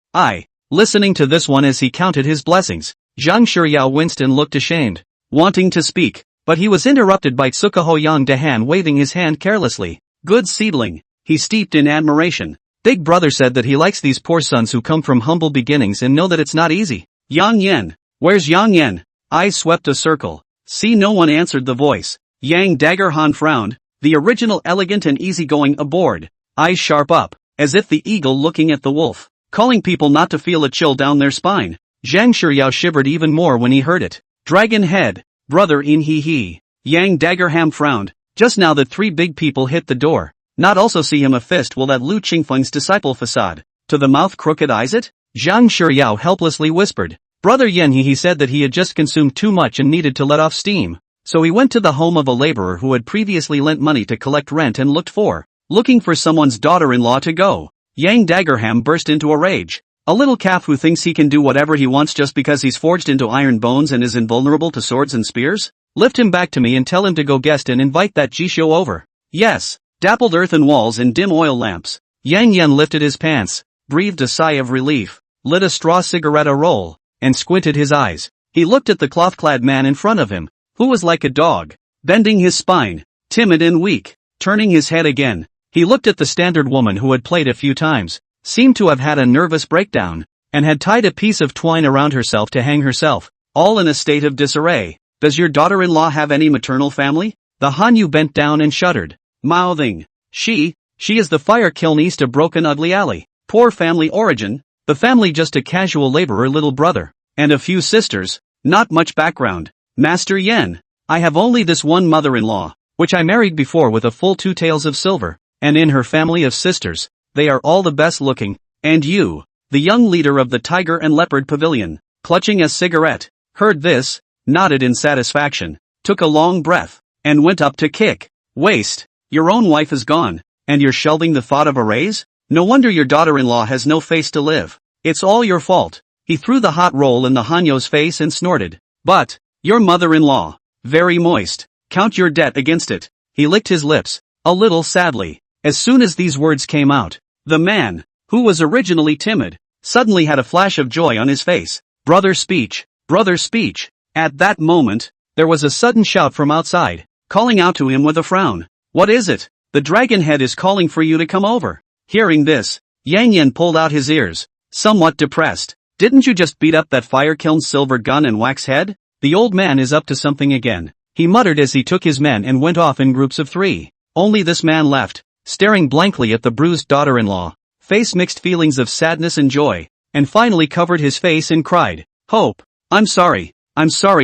Listening to this one as he counted his blessings, Zhang Shiyao winced and looked ashamed, wanting to speak, but he was interrupted by Tsukaho Yang Dahan waving his hand carelessly. Good seedling, he steeped in admiration. Big brother said that he likes these poor sons who come from humble beginnings and know that it's not easy. Yang Yen, where's Yang Yen? Eyes swept a circle. See, no one answered the voice. Yang Dagger Han frowned, the original elegant and easygoing aboard, eyes sharp up, as if the eagle looking at the wolf, calling people not to feel a chill down their spine. Zhang Shiyao shivered even more when he heard it. Dragon head, brother in he. Yang Daggerham frowned. Just now that three big people hit the door. Not also see him a fist will that Lu Qingfeng's disciple facade. To the mouth crooked eyes it? Zhang Shiyao helplessly whispered. Brother Yen he said that he had just consumed too much and needed to let off steam. So he went to the home of a laborer who had previously lent money to collect rent and looking for someone's daughter-in-law to go. Yang Daggerham burst into a rage. A little calf who thinks he can do whatever he wants just because he's forged into iron bones and is invulnerable to swords and spears? Lift him back to me and tell him to go guest and invite that Jisho over. Yes. Dappled earthen walls and dim oil lamps. Yang Yen lifted his pants, breathed a sigh of relief, lit a straw cigarette roll, and squinted his eyes. He looked at the cloth-clad man in front of him, who was like a dog, bending his spine, timid and weak. Turning his head again, he looked at the standard woman who had played a few times, seemed to have had a nervous breakdown, and had tied a piece of twine around herself to hang herself, all in a state of disarray. Does your daughter-in-law have any maternal family? The Hanyu bent down and shuddered, mouthing, She is the fire kiln east of Broken Ugly Alley. Poor family origin, the family just a casual laborer little brother, and a few sisters, not much background. Master Yen, I have only this one mother-in-law, which I married before with a full 2 taels of silver, and in her family of sisters, they are all the best looking, and you, the young leader of the Tiger and Leopard Pavilion, clutching a cigarette, heard this, nodded in satisfaction, took a long breath, and went up to kick. Waste, your own wife is gone, and you're shelving the thought of a raise? No wonder your daughter-in-law has no face to live. It's all your fault. He threw the hot roll in the Hanyo's face and snorted. But, your mother-in-law, very moist. Count your debt against it. He licked his lips, a little sadly. As soon as these words came out, the man, who was originally timid, suddenly had a flash of joy on his face. Brother speech, brother speech. At that moment, there was a sudden shout from outside, calling out to him with a frown. What is it? The dragon head is calling for you to come over. Hearing this, Yang Yen pulled out his ears, somewhat depressed. Didn't you just beat up that fire kiln's silver gun and wax head? The old man is up to something again, he muttered as he took his men and went off in groups of 3. Only this man left, staring blankly at the bruised daughter-in-law, face mixed feelings of sadness and joy, and finally covered his face and cried, "Hope, I'm sorry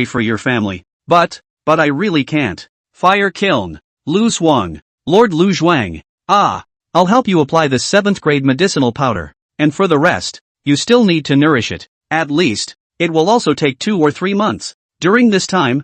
for your family, but I really can't." Fire kiln. Lu Zhuang. Lord Lu Zhuang. Ah, I'll help you apply this 7th grade medicinal powder, and for the rest, you still need to nourish it, at least. It will also take 2 or 3 months. During this time,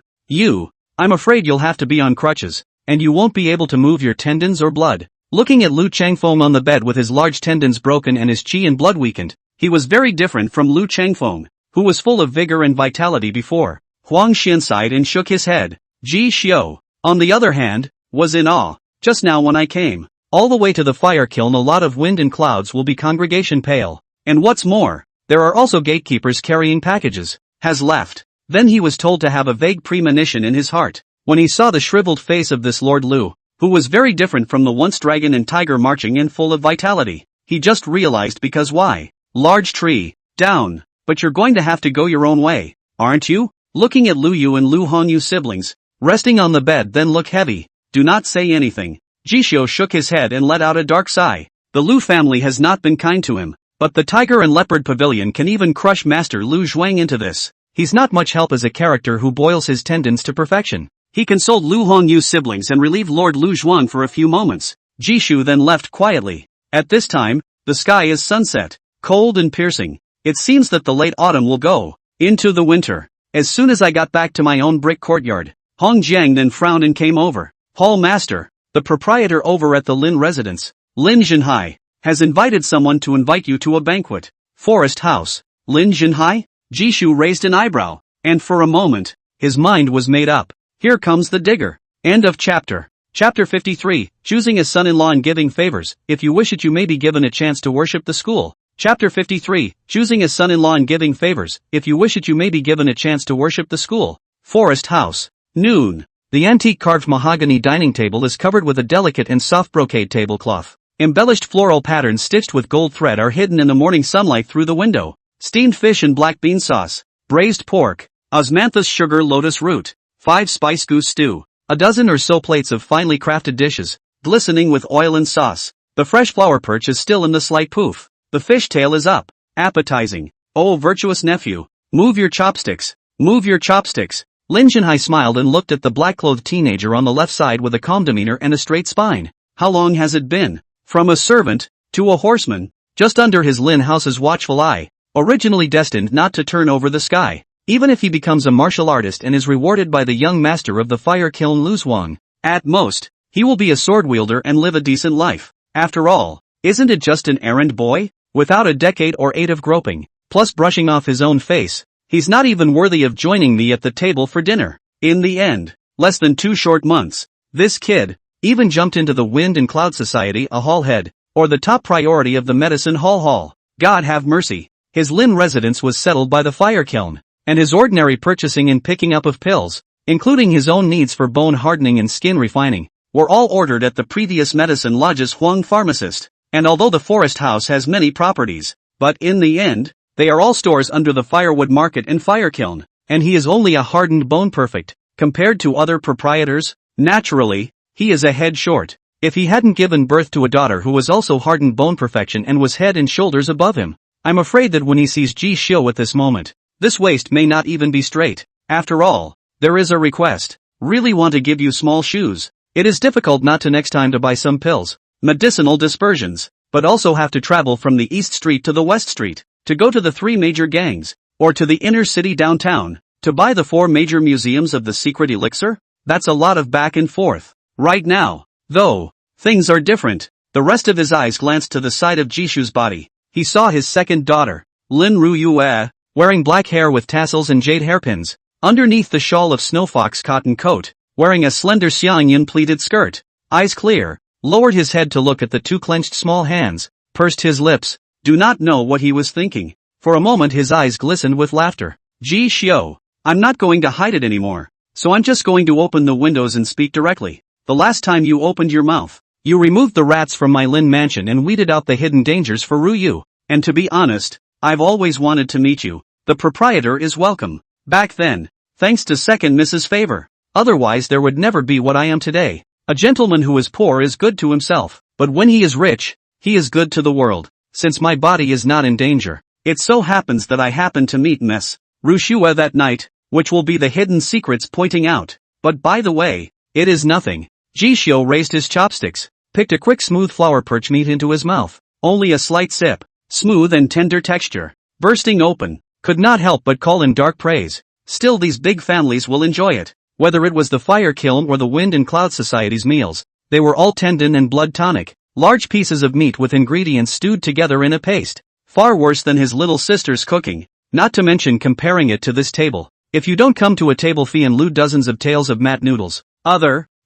I'm afraid you'll have to be on crutches, and you won't be able to move your tendons or blood. Looking at Lu Changfeng on the bed with his large tendons broken and his qi and blood weakened, he was very different from Lu Changfeng, who was full of vigor and vitality before. Huang Xian sighed and shook his head. Ji Xiu, on the other hand, was in awe. Just now when I came all the way to the fire kiln, a lot of wind and clouds will be congregation pale. And what's more, there are also gatekeepers carrying packages. Has left. Then he was told to have a vague premonition in his heart, when he saw the shriveled face of this Lord Lu, who was very different from the once dragon and tiger marching in full of vitality. He just realized because why? Large tree, down, but you're going to have to go your own way, aren't you? Looking at Lu Yu and Lu Hongyu siblings, resting on the bed then look heavy. Do not say anything. Jishio shook his head and let out a dark sigh. The Lu family has not been kind to him, but the tiger and leopard pavilion can even crush Master Lu Zhuang into this. He's not much help as a character who boils his tendons to perfection. He consoled Lu Hongyu's siblings and relieved Lord Lu Zhuang for a few moments. Jishu then left quietly. At this time, the sky is sunset, cold and piercing. It seems that the late autumn will go into the winter. As soon as I got back to my own brick courtyard, Hong Jiang then frowned and came over. Hall Master, the proprietor over at the Lin residence, Lin Zhenhai, has invited someone to invite you to a banquet. Forest House. Lin Zhenhai? Jishu raised an eyebrow, and for a moment, his mind was made up. Here comes the digger. End of chapter. Chapter 53, Choosing a son-in-law and giving favors. If you wish it, you may be given a chance to worship the school. Chapter 53, Choosing a son-in-law and giving favors. If you wish it, you may be given a chance to worship the school. Forest House. Noon. The antique carved mahogany dining table is covered with a delicate and soft brocade tablecloth. Embellished floral patterns stitched with gold thread are hidden in the morning sunlight through the window. Steamed fish and black bean sauce, braised pork, osmanthus sugar lotus root, 5 spice goose stew, a dozen or so plates of finely crafted dishes, glistening with oil and sauce. The fresh flower perch is still in the slight poof. The fish tail is up. Appetizing. Oh, virtuous nephew, move your chopsticks. Move your chopsticks. Lin Zhenhai smiled and looked at the black-clothed teenager on the left side with a calm demeanor and a straight spine. How long has it been? From a servant to a horseman, just under his Lin house's watchful eye, originally destined not to turn over the sky. Even if he becomes a martial artist and is rewarded by the young master of the fire kiln Lu Zhuang, at most, he will be a sword wielder and live a decent life. After all, isn't it just an errand boy? Without a decade or 8 of groping, plus brushing off his own face, he's not even worthy of joining me at the table for dinner. In the end, less than 2 short months, this kid even jumped into the Wind and Cloud Society, a hall head, or the top priority of the Medicine Hall. God have mercy. His Lin residence was settled by the fire kiln, and his ordinary purchasing and picking up of pills, including his own needs for bone hardening and skin refining, were all ordered at the previous medicine lodge's Huang pharmacist. And although the forest house has many properties, but in the end, they are all stores under the firewood market and fire kiln, and he is only a hardened bone perfect, compared to other proprietors. Naturally, he is a head short. If he hadn't given birth to a daughter who was also hardened bone perfection and was head and shoulders above him, I'm afraid that when he sees Ji Xiu at this moment, this waist may not even be straight. After all, there is a request. Really want to give you small shoes. It is difficult not to next time to buy some pills, medicinal dispersions, but also have to travel from the East Street to the West Street, to go to the 3 major gangs, or to the inner city downtown, to buy the 4 major museums of the secret elixir. That's a lot of back and forth. Right now, though, things are different. The rest of his eyes glanced to the side of Jishu's body. He saw his second daughter, Lin Ruyue, wearing black hair with tassels and jade hairpins, underneath the shawl of snowfox cotton coat, wearing a slender xiangyan pleated skirt, eyes clear, lowered his head to look at the 2 clenched small hands, pursed his lips, do not know what he was thinking. For a moment his eyes glistened with laughter. Ji Xiu, I'm not going to hide it anymore, so I'm just going to open the windows and speak directly. The last time you opened your mouth, you removed the rats from my Lin mansion and weeded out the hidden dangers for Ruyu, and to be honest, I've always wanted to meet you. The proprietor is welcome. Back then, thanks to second Mrs. Favor. Otherwise there would never be what I am today. A gentleman who is poor is good to himself, but when he is rich, he is good to the world. Since my body is not in danger, it so happens that I happened to meet Miss Rushua that night, which will be the hidden secrets pointing out. But by the way, it is nothing. Jishio raised his chopsticks, picked a quick smooth flower perch meat into his mouth. Only a slight sip, smooth and tender texture, bursting open, could not help but call in dark praise. Still these big families will enjoy it. Whether it was the fire kiln or the Wind and Cloud Society's meals, they were all tendon and blood tonic. Large pieces of meat with ingredients stewed together in a paste. Far worse than his little sister's cooking. Not to mention comparing it to this table. If you don't come to a table fee and loot dozens of tails of mat noodles,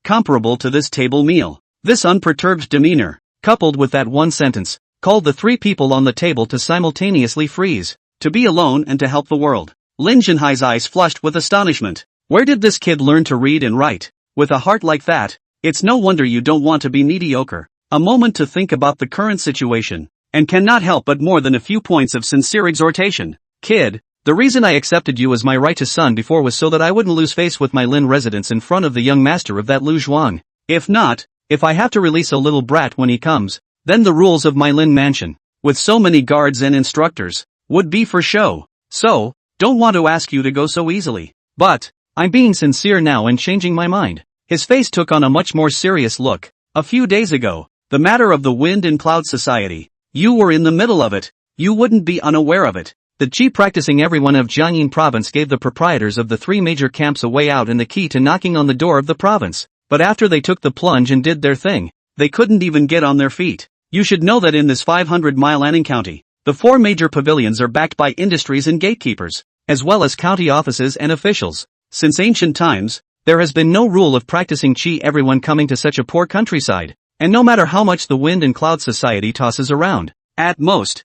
comparable to this table meal. This unperturbed demeanor, coupled with that one sentence, called the three people on the table to simultaneously freeze. To be alone and to help the world. Lin Jinhai's eyes flushed with astonishment. Where did this kid learn to read and write? With a heart like that, it's no wonder you don't want to be mediocre. A moment to think about the current situation, and cannot help but more than a few points of sincere exhortation. Kid, the reason I accepted you as my righteous son before was so that I wouldn't lose face with my Lin residence in front of the young master of that Lu Zhuang. If not, if I have to release a little brat when he comes, then the rules of my Lin mansion, with so many guards and instructors, would be for show. So, don't want to ask you to go so easily. But, I'm being sincere now and changing my mind. His face took on a much more serious look. A few days ago, the matter of the Wind and Cloud Society. You were in the middle of it. You wouldn't be unaware of it. The chief practicing everyone of Jiangyin province gave the proprietors of the three major camps a way out and the key to knocking on the door of the province. But after they took the plunge and did their thing, they couldn't even get on their feet. You should know that in this 500-mile Anning County, the four major pavilions are backed by industries and gatekeepers, as well as county offices and officials. Since ancient times, there has been no rule of practicing qi everyone coming to such a poor countryside, and no matter how much the Wind and Cloud Society tosses around, at most,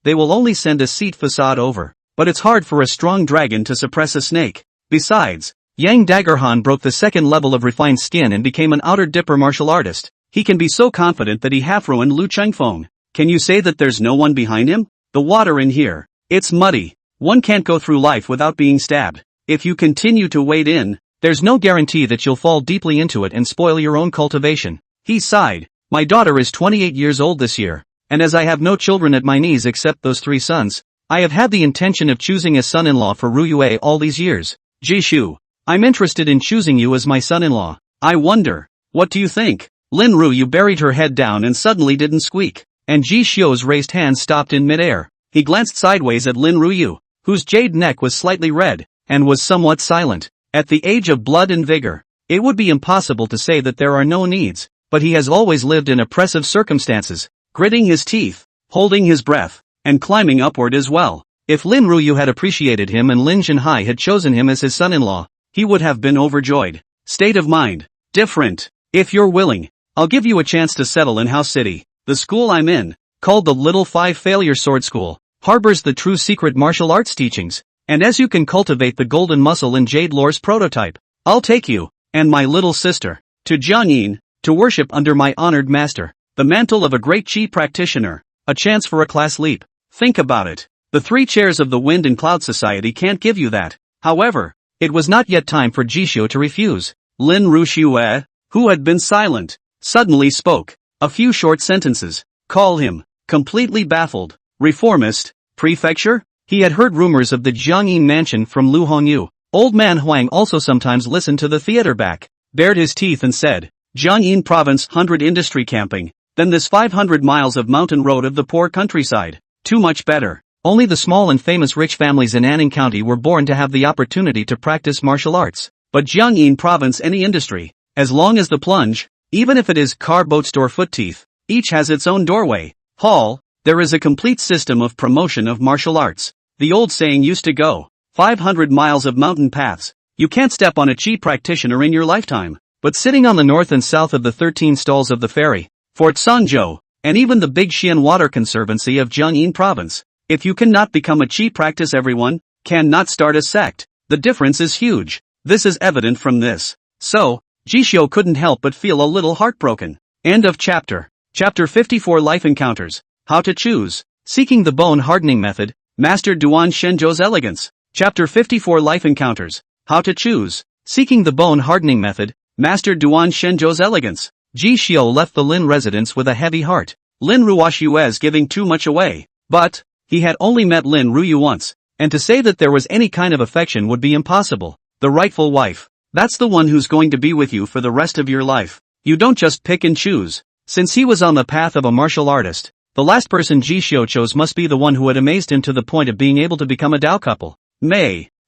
they will only send a seat facade over. But it's hard for a strong dragon to suppress a snake. Besides, Yang Daggerhan broke the second level of refined skin and became an outer dipper martial artist. He can be so confident that he half-ruined Lu Chengfeng. Can you say that there's no one behind him? The water in here, it's muddy. One can't go through life without being stabbed. If you continue to wade in, there's no guarantee that you'll fall deeply into it and spoil your own cultivation. He sighed. My daughter is 28 years old this year, and as I have no children at my knees except those three sons, I have had the intention of choosing a son-in-law for Ru Yue all these years. Jishu, I'm interested in choosing you as my son-in-law. I wonder, what do you think? Lin Ruyu buried her head down and suddenly didn't squeak, and Ji Xiu's raised hand stopped in midair. He glanced sideways at Lin Ruyu, whose jade neck was slightly red, and was somewhat silent. At the age of blood and vigor, it would be impossible to say that there are no needs, but he has always lived in oppressive circumstances, gritting his teeth, holding his breath, and climbing upward as well. If Lin Ruyu had appreciated him and Lin Jinhai had chosen him as his son-in-law, he would have been overjoyed. State of mind, different. If you're willing, I'll give you a chance to settle in House City. The school I'm in, called the Little Five Failure Sword School, harbors the true secret martial arts teachings, and as you can cultivate the golden muscle in Jade Lore's prototype, I'll take you, and my little sister, to Jiangyin, to worship under my honored master, the mantle of a great Qi practitioner, a chance for a class leap. Think about it. The three chairs of the Wind and Cloud Society can't give you that. However, it was not yet time for Jishio to refuse. Lin Rushue, who had been silent, suddenly spoke. A few short sentences. Call him. Completely baffled. Reformist. Prefecture? He had heard rumors of the Jiangyin mansion from Lu Hongyu. Old man Huang also sometimes listened to the theater back, bared his teeth and said, Jiangyin province 100 industry camping, then this 500 miles of mountain road of the poor countryside. Too much better. Only the small and famous rich families in Anning County were born to have the opportunity to practice martial arts. But Jiangyin province any industry, as long as the plunge, even if it is car, boat store, foot teeth, each has its own doorway. Hall, there is a complete system of promotion of martial arts. The old saying used to go, 500 miles of mountain paths. You can't step on a Qi practitioner in your lifetime. But sitting on the north and south of the 13 stalls of the ferry, Fort Sangzhou, and even the big Xian Water Conservancy of Jiangyin province, if you cannot become a Qi practice, everyone cannot start a sect. The difference is huge. This is evident from this. So, Jishio couldn't help but feel a little heartbroken. End of chapter. Chapter 54 Life Encounters. How to choose. Seeking the Bone Hardening Method, Master Duan Shenzhou's Elegance. Chapter 54 Life Encounters. How to Choose. Seeking the Bone Hardening Method, Master Duan Shenzhou's Elegance. Ji Xiao left the Lin residence with a heavy heart. Lin Ruoxu was giving too much away. But he had only met Lin Ruyu once, and to say that there was any kind of affection would be impossible. The rightful wife. That's the one who's going to be with you for the rest of your life. You don't just pick and choose. Since he was on the path of a martial artist, the last person Ji Xiao chose must be the one who had amazed him to the point of being able to become a Dao couple.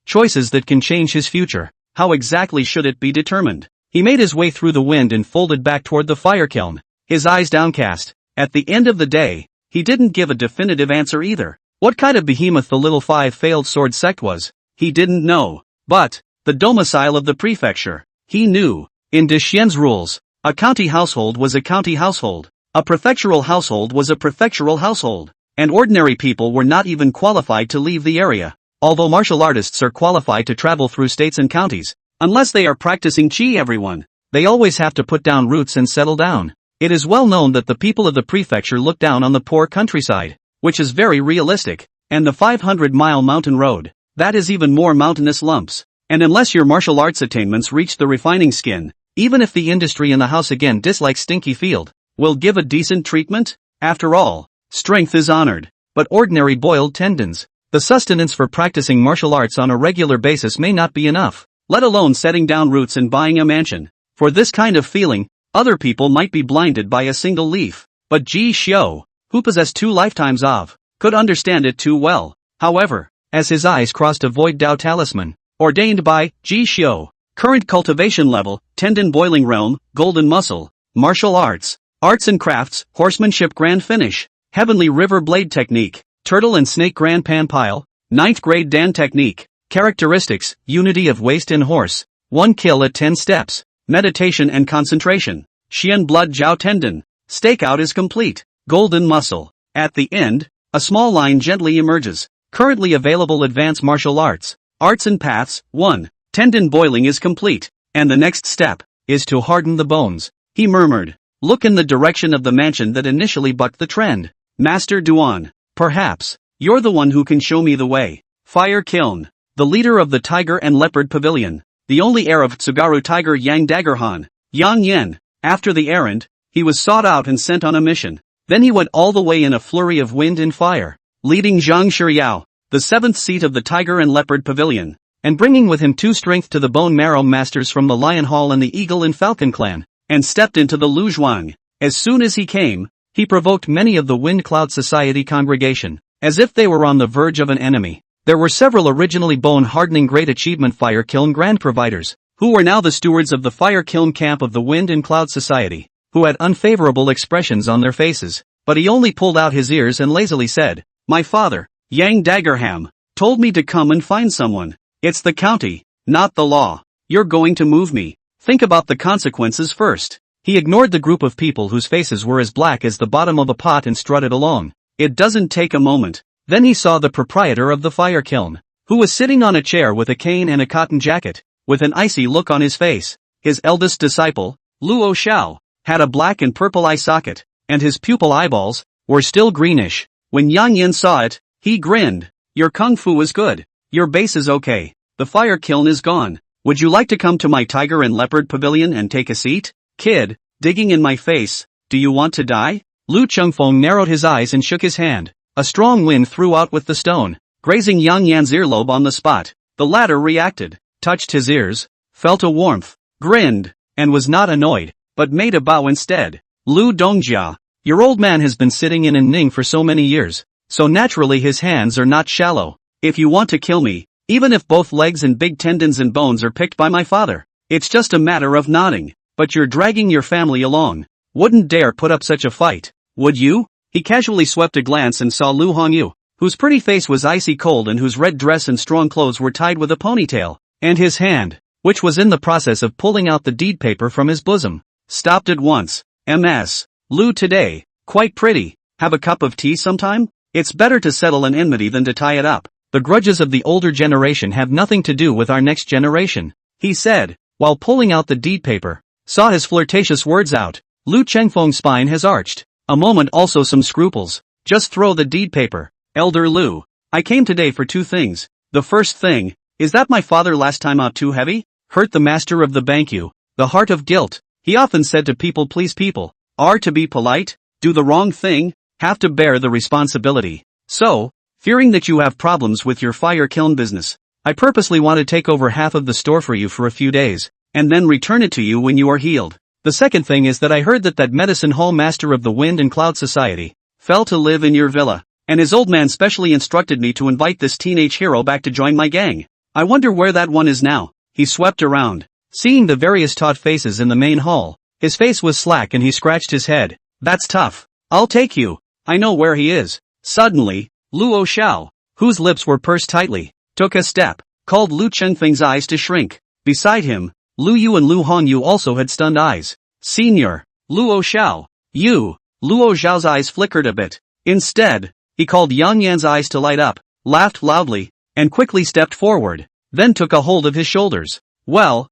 Choices that can change his future. How exactly should it be determined? He made his way through the wind and folded back toward the fire kiln, his eyes downcast. At the end of the day, he didn't give a definitive answer either. What kind of behemoth the little five-failed sword sect was, he didn't know. But the domicile of the prefecture, he knew. In De Xian's rules, a county household was a county household. A prefectural household was a prefectural household. And ordinary people were not even qualified to leave the area. Although martial artists are qualified to travel through states and counties, unless they are practicing Qi, they always have to put down roots and settle down. It is well known that the people of the prefecture look down on the poor countryside, which is very realistic, and the 500-mile mountain road, that is even more mountainous lumps. And unless your martial arts attainments reach the refining skin, even if the industry in the house again dislikes stinky field, will give a decent treatment? After all, strength is honored, but ordinary boiled tendons. The sustenance for practicing martial arts on a regular basis may not be enough, let alone setting down roots and buying a mansion. For this kind of feeling, other people might be blinded by a single leaf. But Ji Xiao, who possessed 2 lifetimes of, could understand it too well. However, as his eyes crossed a void Dao talisman, ordained by Ji Xiao, current cultivation level, tendon boiling realm, golden muscle, martial arts, arts and crafts, horsemanship grand finish, heavenly river blade technique, turtle and snake grand pan pile, 9th grade Dan technique, characteristics, unity of waist and horse, 1 kill at 10 steps, meditation and concentration, Xian blood jiao tendon, stakeout is complete, golden muscle. At the end, a small line gently emerges, currently available advanced martial arts, arts and paths, 1, tendon boiling is complete, and the next step, is to harden the bones. He murmured, look in the direction of the mansion that initially bucked the trend. Master Duan. Perhaps, you're the one who can show me the way. Fire Kiln. The leader of the Tiger and Leopard Pavilion. The only heir of Tsugaru Tiger Yang Daggerhan. Yang Yen. After the errand, he was sought out and sent on a mission. Then he went all the way in a flurry of wind and fire, leading Zhang Shiyao, the 7th seat of the Tiger and Leopard Pavilion, and bringing with him 2 strength to the bone marrow masters from the Lion Hall and the Eagle and Falcon clan, and stepped into the Lu Zhuang. As soon as he came, he provoked many of the Wind Cloud Society congregation, as if they were on the verge of an enemy. There were several originally bone-hardening Great Achievement Fire Kiln Grand Providers, who were now the stewards of the Fire Kiln camp of the Wind and Cloud Society, who had unfavorable expressions on their faces, but he only pulled out his ears and lazily said, my father, Yang Daggerham, told me to come and find someone. It's the county, not the law. You're going to move me. Think about the consequences first. He ignored the group of people whose faces were as black as the bottom of a pot and strutted along. It doesn't take a moment. Then he saw the proprietor of the fire kiln, who was sitting on a chair with a cane and a cotton jacket, with an icy look on his face. His eldest disciple, Luo Xiao, had a black and purple eye socket, and his pupil eyeballs were still greenish. When Yang Yin saw it, he grinned. Your kung fu is good. Your base is okay. The fire kiln is gone. Would you like to come to my Tiger and Leopard Pavilion and take a seat? Kid, digging in my face, do you want to die? Lu Chengfeng narrowed his eyes and shook his hand. A strong wind threw out with the stone, grazing Yang Yan's earlobe on the spot. The latter reacted, touched his ears, felt a warmth, grinned, and was not annoyed, but made a bow instead. Lu Dongjia, your old man has been sitting in Ning for so many years, so naturally his hands are not shallow. If you want to kill me, even if both legs and big tendons and bones are picked by my father, it's just a matter of nodding. But you're dragging your family along. Wouldn't dare put up such a fight, would you? He casually swept a glance and saw Lu Hongyu, whose pretty face was icy cold and whose red dress and strong clothes were tied with a ponytail, and his hand, which was in the process of pulling out the deed paper from his bosom, stopped at once. Ms. Lu today, quite pretty. Have a cup of tea sometime? It's better to settle an enmity than to tie it up. The grudges of the older generation have nothing to do with our next generation, he said, while pulling out the deed paper. Saw his flirtatious words out. Lu Chengfeng's spine has arched. A moment also some scruples. Just throw the deed paper. Elder Lu. I came today for two things. The first thing, is that my father last time out too heavy? Hurt the master of the banku, the heart of guilt. He often said to people please people, are to be polite, do the wrong thing, have to bear the responsibility. So, fearing that you have problems with your fire kiln business, I purposely want to take over half of the store for you for a few days, and then return it to you when you are healed. The second thing is that I heard that medicine hall master of the Wind and Cloud Society fell to live in your villa, and his old man specially instructed me to invite this teenage hero back to join my gang. I wonder where that one is now. He swept around, seeing the various taut faces in the main hall. His face was slack and he scratched his head. That's tough. I'll take you. I know where he is. Suddenly, Luo Xiao, whose lips were pursed tightly, took a step, called Lu Chengfeng's eyes to shrink. Beside him, Lu Yu and Lu Hongyu also had stunned eyes. Senior, Luo Xiao, you. Luo Xiao's eyes flickered a bit. Instead, he called Yang Yan's eyes to light up, laughed loudly, and quickly stepped forward, then took a hold of his shoulders. Well,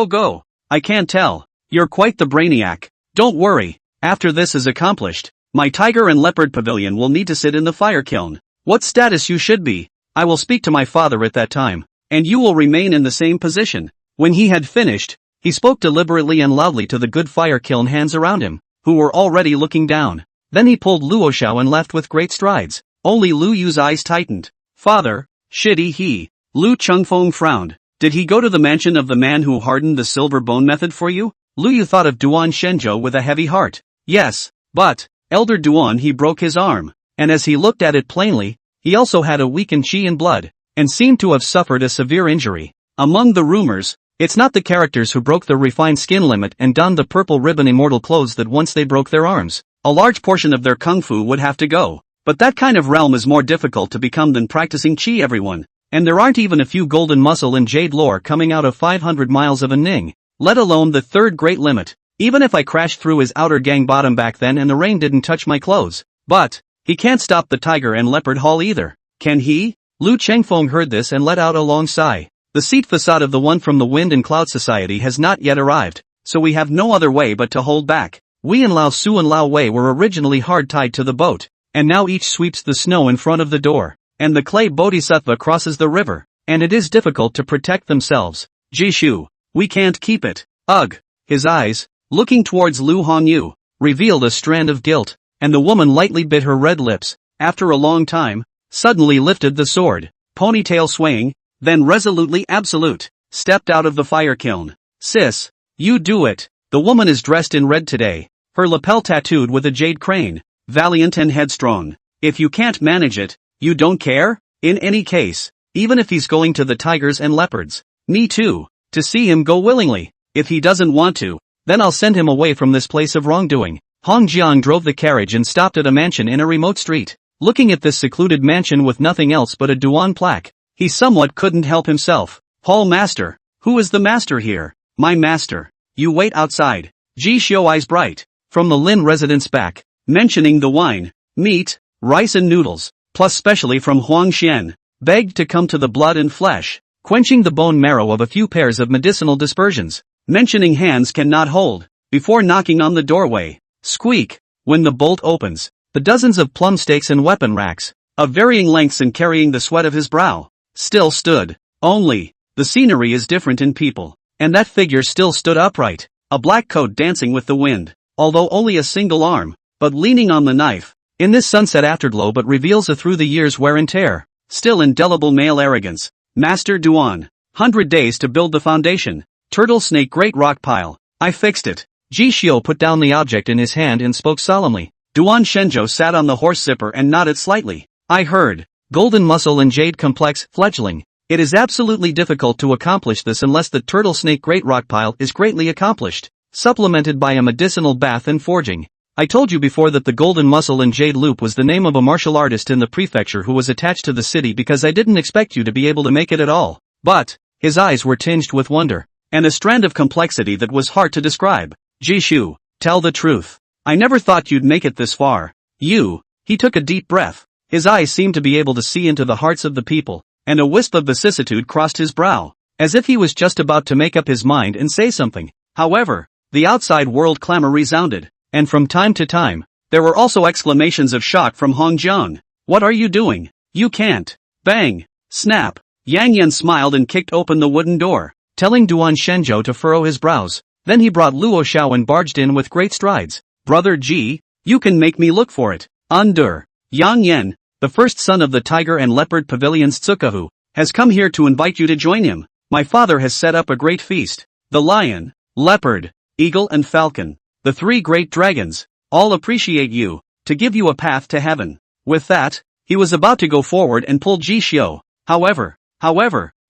go. I can't tell. You're quite the brainiac. Don't worry, after this is accomplished, my tiger and leopard pavilion will need to sit in the fire kiln. What status you should be, I will speak to my father at that time, and you will remain in the same position. When he had finished, he spoke deliberately and loudly to the good fire kiln hands around him, who were already looking down. Then he pulled Luo Xiao and left with great strides. Only Lu Yu's eyes tightened. Father, shitty he. Lu Chengfeng frowned. Did he go to the mansion of the man who hardened the silver bone method for you? Lu Yu thought of Duan Shenzhou with a heavy heart. Yes, but, Elder Duan he broke his arm, and as he looked at it plainly, he also had a weakened qi and blood, and seemed to have suffered a severe injury. Among the rumors, it's not the characters who broke the refined skin limit and donned the purple ribbon immortal clothes that once they broke their arms, a large portion of their kung fu would have to go. But that kind of realm is more difficult to become than practicing qi everyone, and there aren't even a few golden muscle and jade lore coming out of 500 miles of a Ning, let alone the third great limit. Even if I crashed through his outer gang bottom back then and the rain didn't touch my clothes. But, he can't stop the tiger and leopard hall either, can he? Lu Chengfeng heard this and let out a long sigh. The seat facade of the one from the Wind and Cloud Society has not yet arrived, so we have no other way but to hold back. We and Lao Su and Lao Wei were originally hard tied to the boat, and now each sweeps the snow in front of the door, and the clay bodhisattva crosses the river, and it is difficult to protect themselves. Jishu, we can't keep it. Ugh. His eyes, looking towards Lu Hongyu, revealed a strand of guilt, and the woman lightly bit her red lips, after a long time, suddenly lifted the sword, ponytail swaying, then resolutely absolute, stepped out of the fire kiln. Sis, you do it. The woman is dressed in red today, her lapel tattooed with a jade crane, valiant and headstrong. If you can't manage it, you don't care? In any case, even if he's going to the tigers and leopards, me too, to see him go willingly. If he doesn't want to, then I'll send him away from this place of wrongdoing. Hong Jiang drove the carriage and stopped at a mansion in a remote street. Looking at this secluded mansion with nothing else but a Duan plaque, he somewhat couldn't help himself. Hall master, who is the master here? My master. You wait outside. Ji Xiu eyes bright. From the Lin residence back, mentioning the wine, meat, rice and noodles, plus specially from Huang Xian, begged to come to the blood and flesh, quenching the bone marrow of a few pairs of medicinal dispersions. Mentioning hands cannot hold, before knocking on the doorway. Squeak, when the bolt opens, the dozens of plum steaks and weapon racks, of varying lengths and carrying the sweat of his brow, still stood. Only, the scenery is different in people, and that figure still stood upright, a black coat dancing with the wind, although only a single arm, but leaning on the knife. In this sunset afterglow but reveals a through the years wear and tear, still indelible male arrogance. Master Duan, 100 days to build the foundation. Turtle snake great rock pile. I fixed it. Ji Xiu put down the object in his hand and spoke solemnly. Duan Shenzhou sat on the horse zipper and nodded slightly. I heard. Golden muscle and jade complex fledgling. It is absolutely difficult to accomplish this unless the turtle snake great rock pile is greatly accomplished, supplemented by a medicinal bath and forging. I told you before that the golden muscle and jade loop was the name of a martial artist in the prefecture who was attached to the city because I didn't expect you to be able to make it at all. But, his eyes were tinged with wonder, and a strand of complexity that was hard to describe. Jishu, tell the truth. I never thought you'd make it this far. You. He took a deep breath. His eyes seemed to be able to see into the hearts of the people, and a wisp of vicissitude crossed his brow, as if he was just about to make up his mind and say something. However, the outside world clamor resounded, and from time to time, There were also exclamations of shock from Hong Jiang. What are you doing? You can't. Bang! Snap! Yang Yan smiled and kicked open the wooden door, telling Duan Shenzhou to furrow his brows. Then he brought Luo Xiao and barged in with great strides. Brother Ji, you can make me look for it. Under. Yang Yan, the first son of the Tiger and Leopard Pavilion's Tsukahu, has come here to invite you to join him. My father has set up a great feast. The lion, leopard, eagle and falcon, the three great dragons, all appreciate you, to give you a path to heaven. With that, he was about to go forward and pull Ji Xiu. However,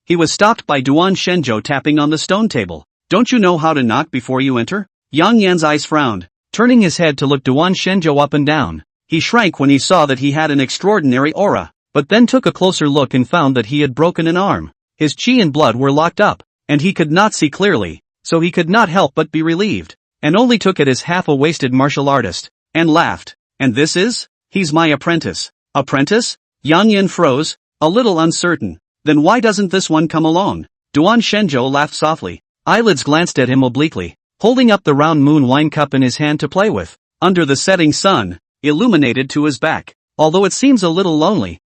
he was stopped by Duan Shenzhou tapping on the stone table. Don't you know how to knock before you enter? Yang Yan's eyes frowned, turning his head to look Duan Shenzhou up and down. He shrank when he saw that he had an extraordinary aura, but then took a closer look and found that he had broken an arm. His chi and blood were locked up, and he could not see clearly, so he could not help but be relieved, and only took it as half a wasted martial artist, and laughed. And this is? He's my apprentice. Apprentice? Yang Yan froze, a little uncertain. Then why doesn't this one come along? Duan Shenzhou laughed softly. Eyelids glanced at him obliquely, holding up the round moon wine cup in his hand to play with. Under the setting sun, illuminated to his back. Although it seems a little lonely,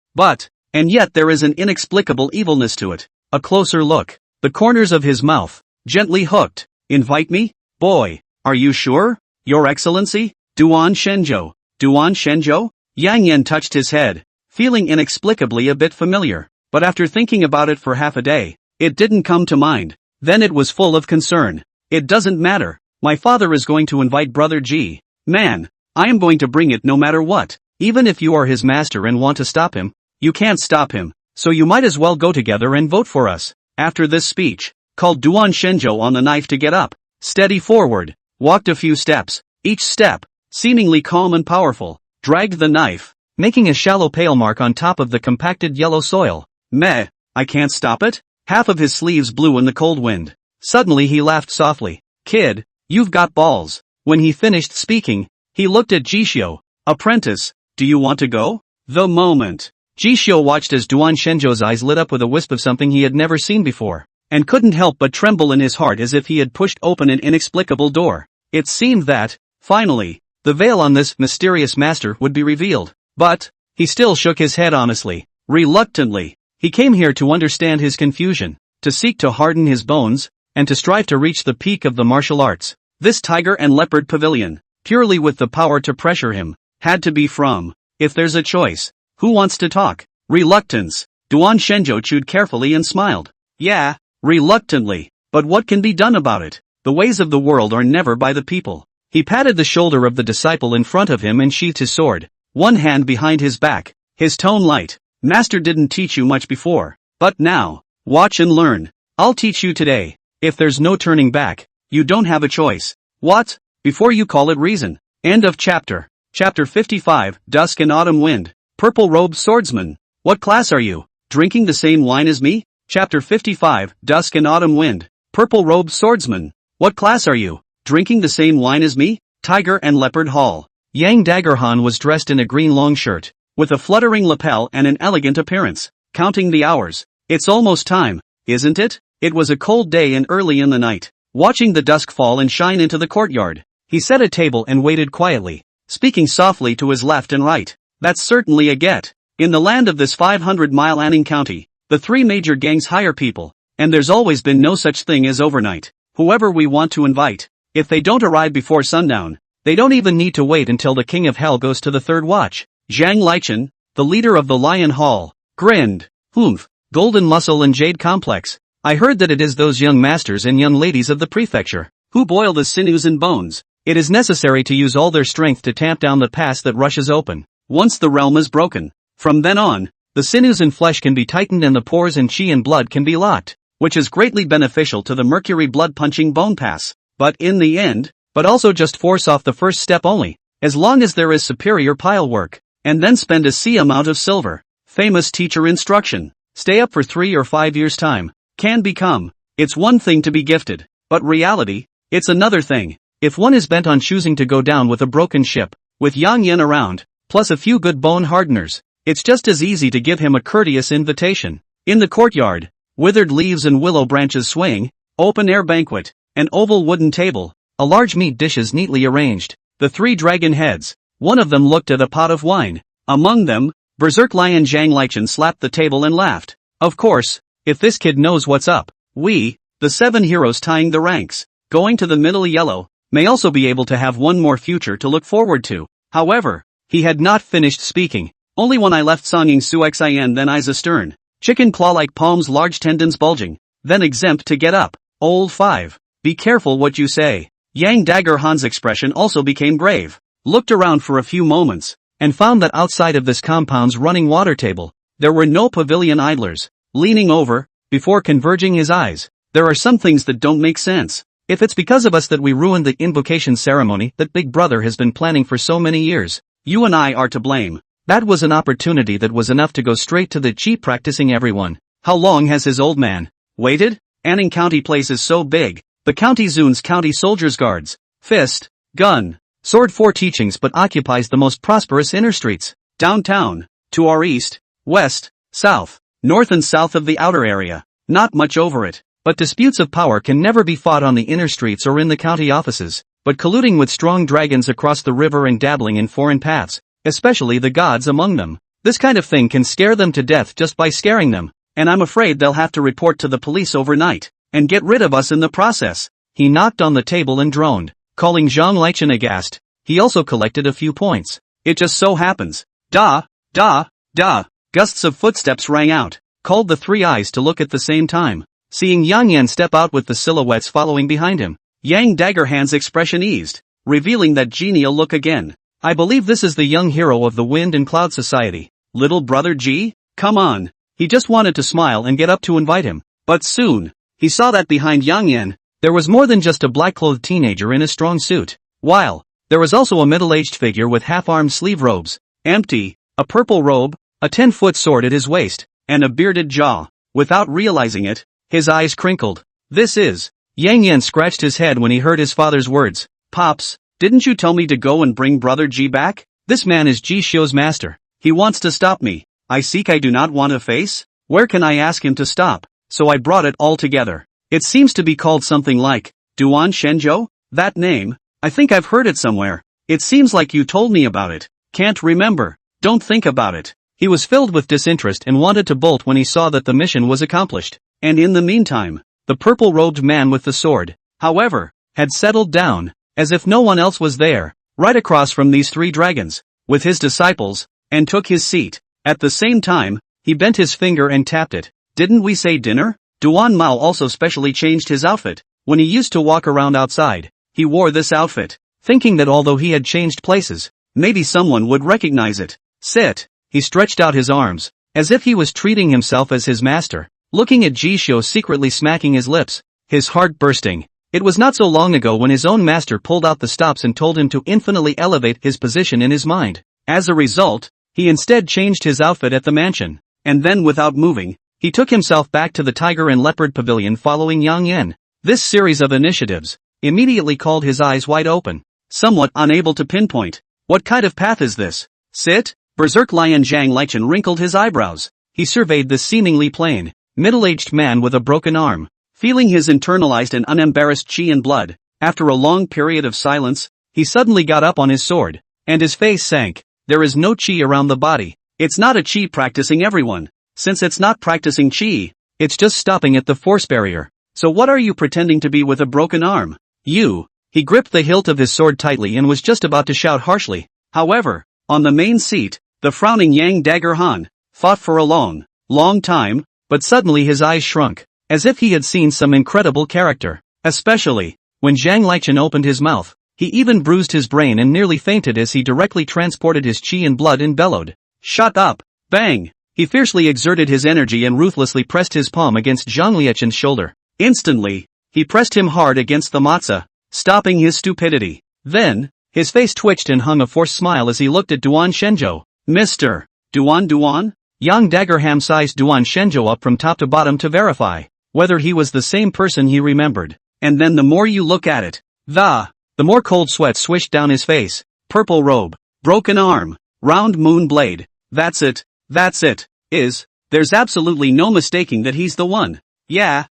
and yet there is an inexplicable evilness to it. A closer look. The corners of his mouth, gently hooked. Invite me? Boy, are you sure? Your Excellency? Duan Shenzhou. Duan Shenzhou? Yang Yan touched his head, feeling inexplicably a bit familiar, but after thinking about it for half a day, it didn't come to mind. Then it was full of concern. It doesn't matter. My father is going to invite Brother Ji. Man, I am going to bring it no matter what. Even if you are his master and want to stop him, you can't stop him, so you might as well go together and vote for us. After this speech, called Duan Shenzhou on the knife to get up, steady forward, walked a few steps, each step, seemingly calm and powerful, dragged the knife, making a shallow pale mark on top of the compacted yellow soil. Meh, I can't stop it? Half of his sleeves blew in the cold wind. Suddenly he laughed softly. Kid, you've got balls. When he finished speaking, he looked at Jishio. Apprentice, do you want to go? The moment. Jishio watched as Duan Shenzhou's eyes lit up with a wisp of something he had never seen before, and couldn't help but tremble in his heart as if he had pushed open an inexplicable door. It seemed that, finally, the veil on this mysterious master would be revealed. But, he still shook his head honestly, reluctantly. He came here to understand his confusion, to seek to harden his bones, and to strive to reach the peak of the martial arts. This tiger and leopard pavilion, purely with the power to pressure him, had to be from. If there's a choice, who wants to talk? Reluctance. Duan Shenzhou chewed carefully and smiled. Yeah, reluctantly. But what can be done about it? The ways of the world are never by the people. He patted the shoulder of the disciple in front of him and sheathed his sword, one hand behind his back, his tone light. Master didn't teach you much before, but now, watch and learn. I'll teach you today. If there's no turning back, you don't have a choice. What? Before you call it reason. End of chapter. Chapter 55, Dusk and Autumn Wind. Purple-robed swordsman. What class are you? Drinking the same wine as me? Chapter 55, Dusk and Autumn Wind. Purple-robed swordsman. What class are you? Drinking the same wine as me? Tiger and Leopard Hall. Yang Daggerhan was dressed in a green long shirt, with a fluttering lapel and an elegant appearance. Counting the hours. It's almost time, isn't it? It was a cold day and early in the night. Watching the dusk fall and shine into the courtyard, he set a table and waited quietly, speaking softly to his left and right. That's certainly a get. In the land of this 500-mile Anning County, the three major gangs hire people, and there's always been no such thing as overnight. Whoever we want to invite, if they don't arrive before sundown, they don't even need to wait until the King of Hell goes to the third watch. Zhang Lichen, the leader of the Lion Hall, grinned. Humph, Golden Muscle and Jade Complex. I heard that it is those young masters and young ladies of the prefecture, who boil the sinews and bones. It is necessary to use all their strength to tamp down the pass that rushes open, once the realm is broken. From then on, the sinews and flesh can be tightened and the pores and chi and blood can be locked, which is greatly beneficial to the mercury blood-punching bone pass. But in the end, also just force off the first step only, as long as there is superior pile work, and then spend a C amount of silver. Famous teacher instruction. Stay up for 3 or 5 years' time. Can become. It's one thing to be gifted, but reality, it's another thing. If one is bent on choosing to go down with a broken ship, with Yang Yan around, plus a few good bone hardeners, it's just as easy to give him a courteous invitation. In the courtyard, withered leaves and willow branches swaying, open-air banquet, an oval wooden table, a large meat dishes neatly arranged, the 3 dragon heads, One of them looked at a pot of wine. Among them, Berserk Lion Zhang Lichen slapped the table and laughed. Of course, if this kid knows what's up, we, the 7 heroes tying the ranks, going to the middle yellow, may also be able to have one more future to look forward to. However, he had not finished speaking. Only when I left Songing Suxin then eyes astern, chicken claw-like palms, large tendons bulging, then exempt to get up. Old 5. Be careful what you say. Yang Dagger Han's expression also became grave. Looked around for a few moments, and found that outside of this compound's running water table, there were no pavilion idlers. Leaning over, before converging his eyes, there are some things that don't make sense. If it's because of us that we ruined the invocation ceremony that Big Brother has been planning for so many years, you and I are to blame. That was an opportunity that was enough to go straight to the cheap practicing everyone. How long has his old man waited? Anning County Place is so big. The County Zunes County Soldiers Guards, fist, gun, sword 4 teachings but occupies the most prosperous inner streets. Downtown, to our east, west, south, north and south of the outer area. Not much over it. But disputes of power can never be fought on the inner streets or in the county offices, but colluding with strong dragons across the river and dabbling in foreign paths, especially the gods among them. This kind of thing can scare them to death just by scaring them, and I'm afraid they'll have to report to the police overnight, and get rid of us in the process. He knocked on the table and droned, calling Zhang Lichen aghast. He also collected a few points. It just so happens. Da, da, da. Gusts of footsteps rang out, called the 3 eyes to look at the same time. Seeing Yang Yan step out with the silhouettes following behind him, Yang Dagger Han's expression eased, revealing that genial look again. I believe this is the young hero of the Wind and Cloud Society. Little brother G? Come on. He just wanted to smile and get up to invite him. But soon, he saw that behind Yang Yan, there was more than just a black-clothed teenager in a strong suit. While, there was also a middle-aged figure with half-armed sleeve robes, empty, a purple robe, a 10-foot sword at his waist, and a bearded jaw. Without realizing it, his eyes crinkled. This is. Yang Yan scratched his head when he heard his father's words. Pops, didn't you tell me to go and bring brother G back? This man is Ji Xiu's master. He wants to stop me. I do not want a face? Where can I ask him to stop? So I brought it all together. It seems to be called something like Duan Shenzhou? That name, I think I've heard it somewhere. It seems like you told me about it. Can't remember. Don't think about it. He was filled with disinterest and wanted to bolt when he saw that the mission was accomplished. And in the meantime, the purple-robed man with the sword, however, had settled down, as if no one else was there, right across from these 3 dragons, with his disciples, and took his seat. At the same time, he bent his finger and tapped it. Didn't we say dinner? Duan Mao also specially changed his outfit. When he used to walk around outside, he wore this outfit, thinking that although he had changed places, maybe someone would recognize it. Sit. He stretched out his arms, as if he was treating himself as his master. Looking at Ji Xiu secretly smacking his lips, his heart bursting. It was not so long ago when his own master pulled out the stops and told him to infinitely elevate his position in his mind. As a result, he instead changed his outfit at the mansion, and then without moving, he took himself back to the Tiger and Leopard Pavilion following Yang Yan. This series of initiatives immediately called his eyes wide open, somewhat unable to pinpoint. What kind of path is this? Sit? Berserk Lion Zhang Lichen wrinkled his eyebrows. He surveyed the seemingly plain, middle-aged man with a broken arm. Feeling his internalized and unembarrassed chi and blood, after a long period of silence, he suddenly got up on his sword, and his face sank. There is no chi around the body. It's not a chi practicing everyone. Since it's not practicing chi, it's just stopping at the force barrier. So what are you pretending to be with a broken arm? You. He gripped the hilt of his sword tightly and was just about to shout harshly. However, on the main seat, the frowning Yang Dagger Han fought for a long time, but suddenly his eyes shrunk, as if he had seen some incredible character. Especially, when Zhang Lichen opened his mouth, he even bruised his brain and nearly fainted as he directly transported his chi and blood and bellowed. Shut up! Bang! He fiercely exerted his energy and ruthlessly pressed his palm against Zhang Liechen's shoulder. Instantly, he pressed him hard against the matza, stopping his stupidity. Then, his face twitched and hung a forced smile as he looked at Duan Shenzhou. Mr. Duan? Yang Dagger Ham sized Duan Shenzhou up from top to bottom to verify whether he was the same person he remembered. And then the more you look at it, the more cold sweat swished down his face. Purple robe, broken arm, round moon blade. That's it. There's absolutely no mistaking that he's the one. Yeah.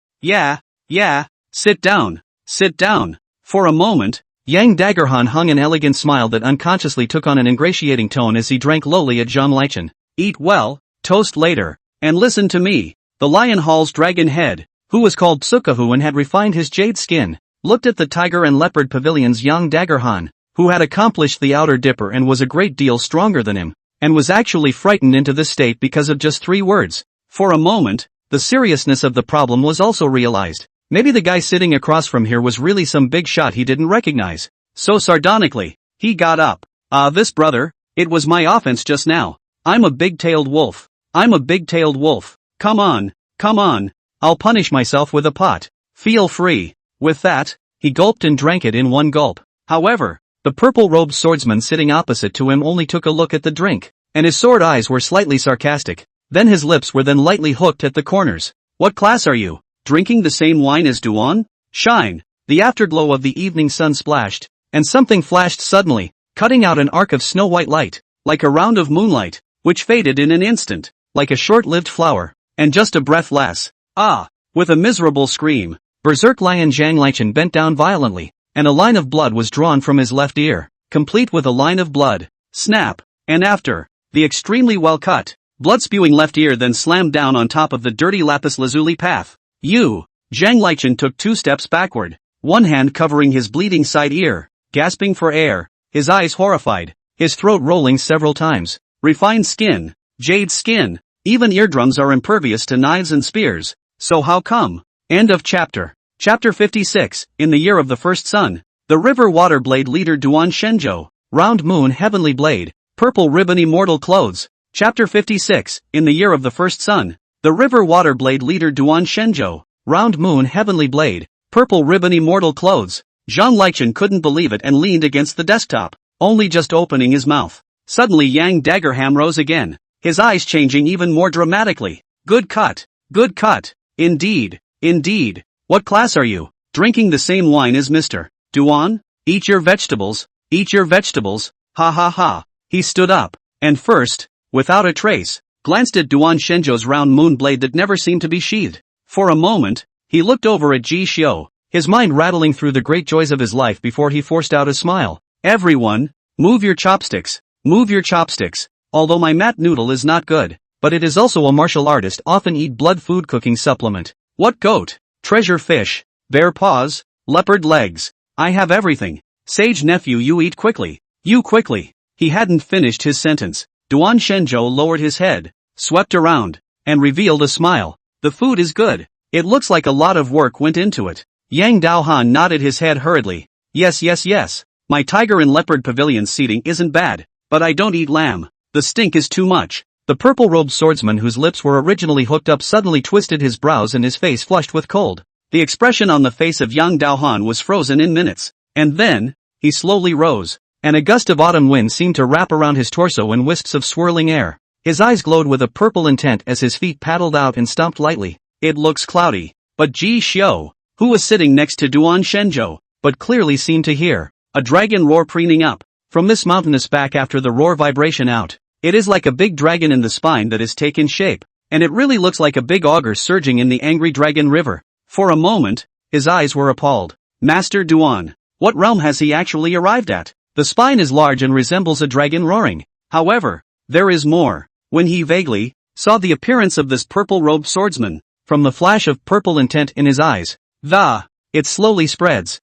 Sit down. For a moment, Yang Daggerhan hung an elegant smile that unconsciously took on an ingratiating tone as he drank lowly at Zhang Lichen. Eat well, toast later, and listen to me. The Lion Hall's dragon head, who was called Tsukahu and had refined his jade skin, looked at the Tiger and Leopard Pavilion's Yang Daggerhan, who had accomplished the outer dipper and was a great deal stronger than him, and was actually frightened into this state because of just 3 words. For a moment, the seriousness of the problem was also realized. Maybe the guy sitting across from here was really some big shot he didn't recognize. So sardonically, he got up. This brother, it was my offense just now. I'm a big-tailed wolf. I'm a big-tailed wolf. Come on, I'll punish myself with a pot. Feel free. With that, he gulped and drank it in one gulp. However, the purple-robed swordsman sitting opposite to him only took a look at the drink, and his sword eyes were slightly sarcastic. Then his lips were then lightly hooked at the corners. What class are you? Drinking the same wine as Duan? Shine. The afterglow of the evening sun splashed, and something flashed suddenly, cutting out an arc of snow-white light, like a round of moonlight, which faded in an instant, like a short-lived flower, and just a breath less. With a miserable scream, Berserk Lion Zhang Lichen bent down violently, and a line of blood was drawn from his left ear, complete with a line of blood. Snap! And after, the extremely well-cut, blood-spewing left ear then slammed down on top of the dirty lapis lazuli path. Zhang Lichen took 2 steps backward, one hand covering his bleeding side ear, gasping for air, his eyes horrified, his throat rolling several times. Refined skin, jade skin, even eardrums are impervious to knives and spears, so how come? End of chapter. Chapter 56, in the year of the first sun, the river water blade leader Duan Shenzhou, round moon heavenly blade, purple ribbon immortal clothes. Chapter 56, in the year of the first sun, the river water blade leader Duan Shenzhou, round moon heavenly blade, purple ribbon immortal clothes. Zhang Lichen couldn't believe it and leaned against the desktop, only just opening his mouth. Suddenly Yang Daggerham rose again, his eyes changing even more dramatically. Good cut. Indeed. What class are you? Drinking the same wine as Mr. Duan? Eat your vegetables. Ha ha ha. He stood up, and first, without a trace, glanced at Duan Shenzhou's round moon blade that never seemed to be sheathed. For a moment, he looked over at Ji Xiu, his mind rattling through the great joys of his life before he forced out a smile. Everyone, move your chopsticks. Although my mat noodle is not good, but it is also a martial artist often eat blood food cooking supplement. What goat? Treasure fish, bear paws, leopard legs. I have everything. Sage nephew, you eat quickly. He hadn't finished his sentence. Duan Shenzhou lowered his head, swept around, and revealed a smile. The food is good. It looks like a lot of work went into it. Yang Daohan nodded his head hurriedly. Yes. My tiger and leopard pavilion seating isn't bad, but I don't eat lamb. The stink is too much. The purple-robed swordsman whose lips were originally hooked up suddenly twisted his brows and his face flushed with cold. The expression on the face of Yang Daohan was frozen in minutes. And then, he slowly rose, and a gust of autumn wind seemed to wrap around his torso in wisps of swirling air. His eyes glowed with a purple intent as his feet paddled out and stomped lightly. It looks cloudy. But Ji Xiu, who was sitting next to Duan Shenzhou, but clearly seemed to hear a dragon roar preening up from this mountainous back after the roar vibration out. It is like a big dragon in the spine that has taken shape, and it really looks like a big auger surging in the angry dragon river. For a moment, his eyes were appalled. Master Duan, what realm has he actually arrived at? The spine is large and resembles a dragon roaring. However, there is more. When he vaguely saw the appearance of this purple-robed swordsman, from the flash of purple intent in his eyes, it slowly spreads,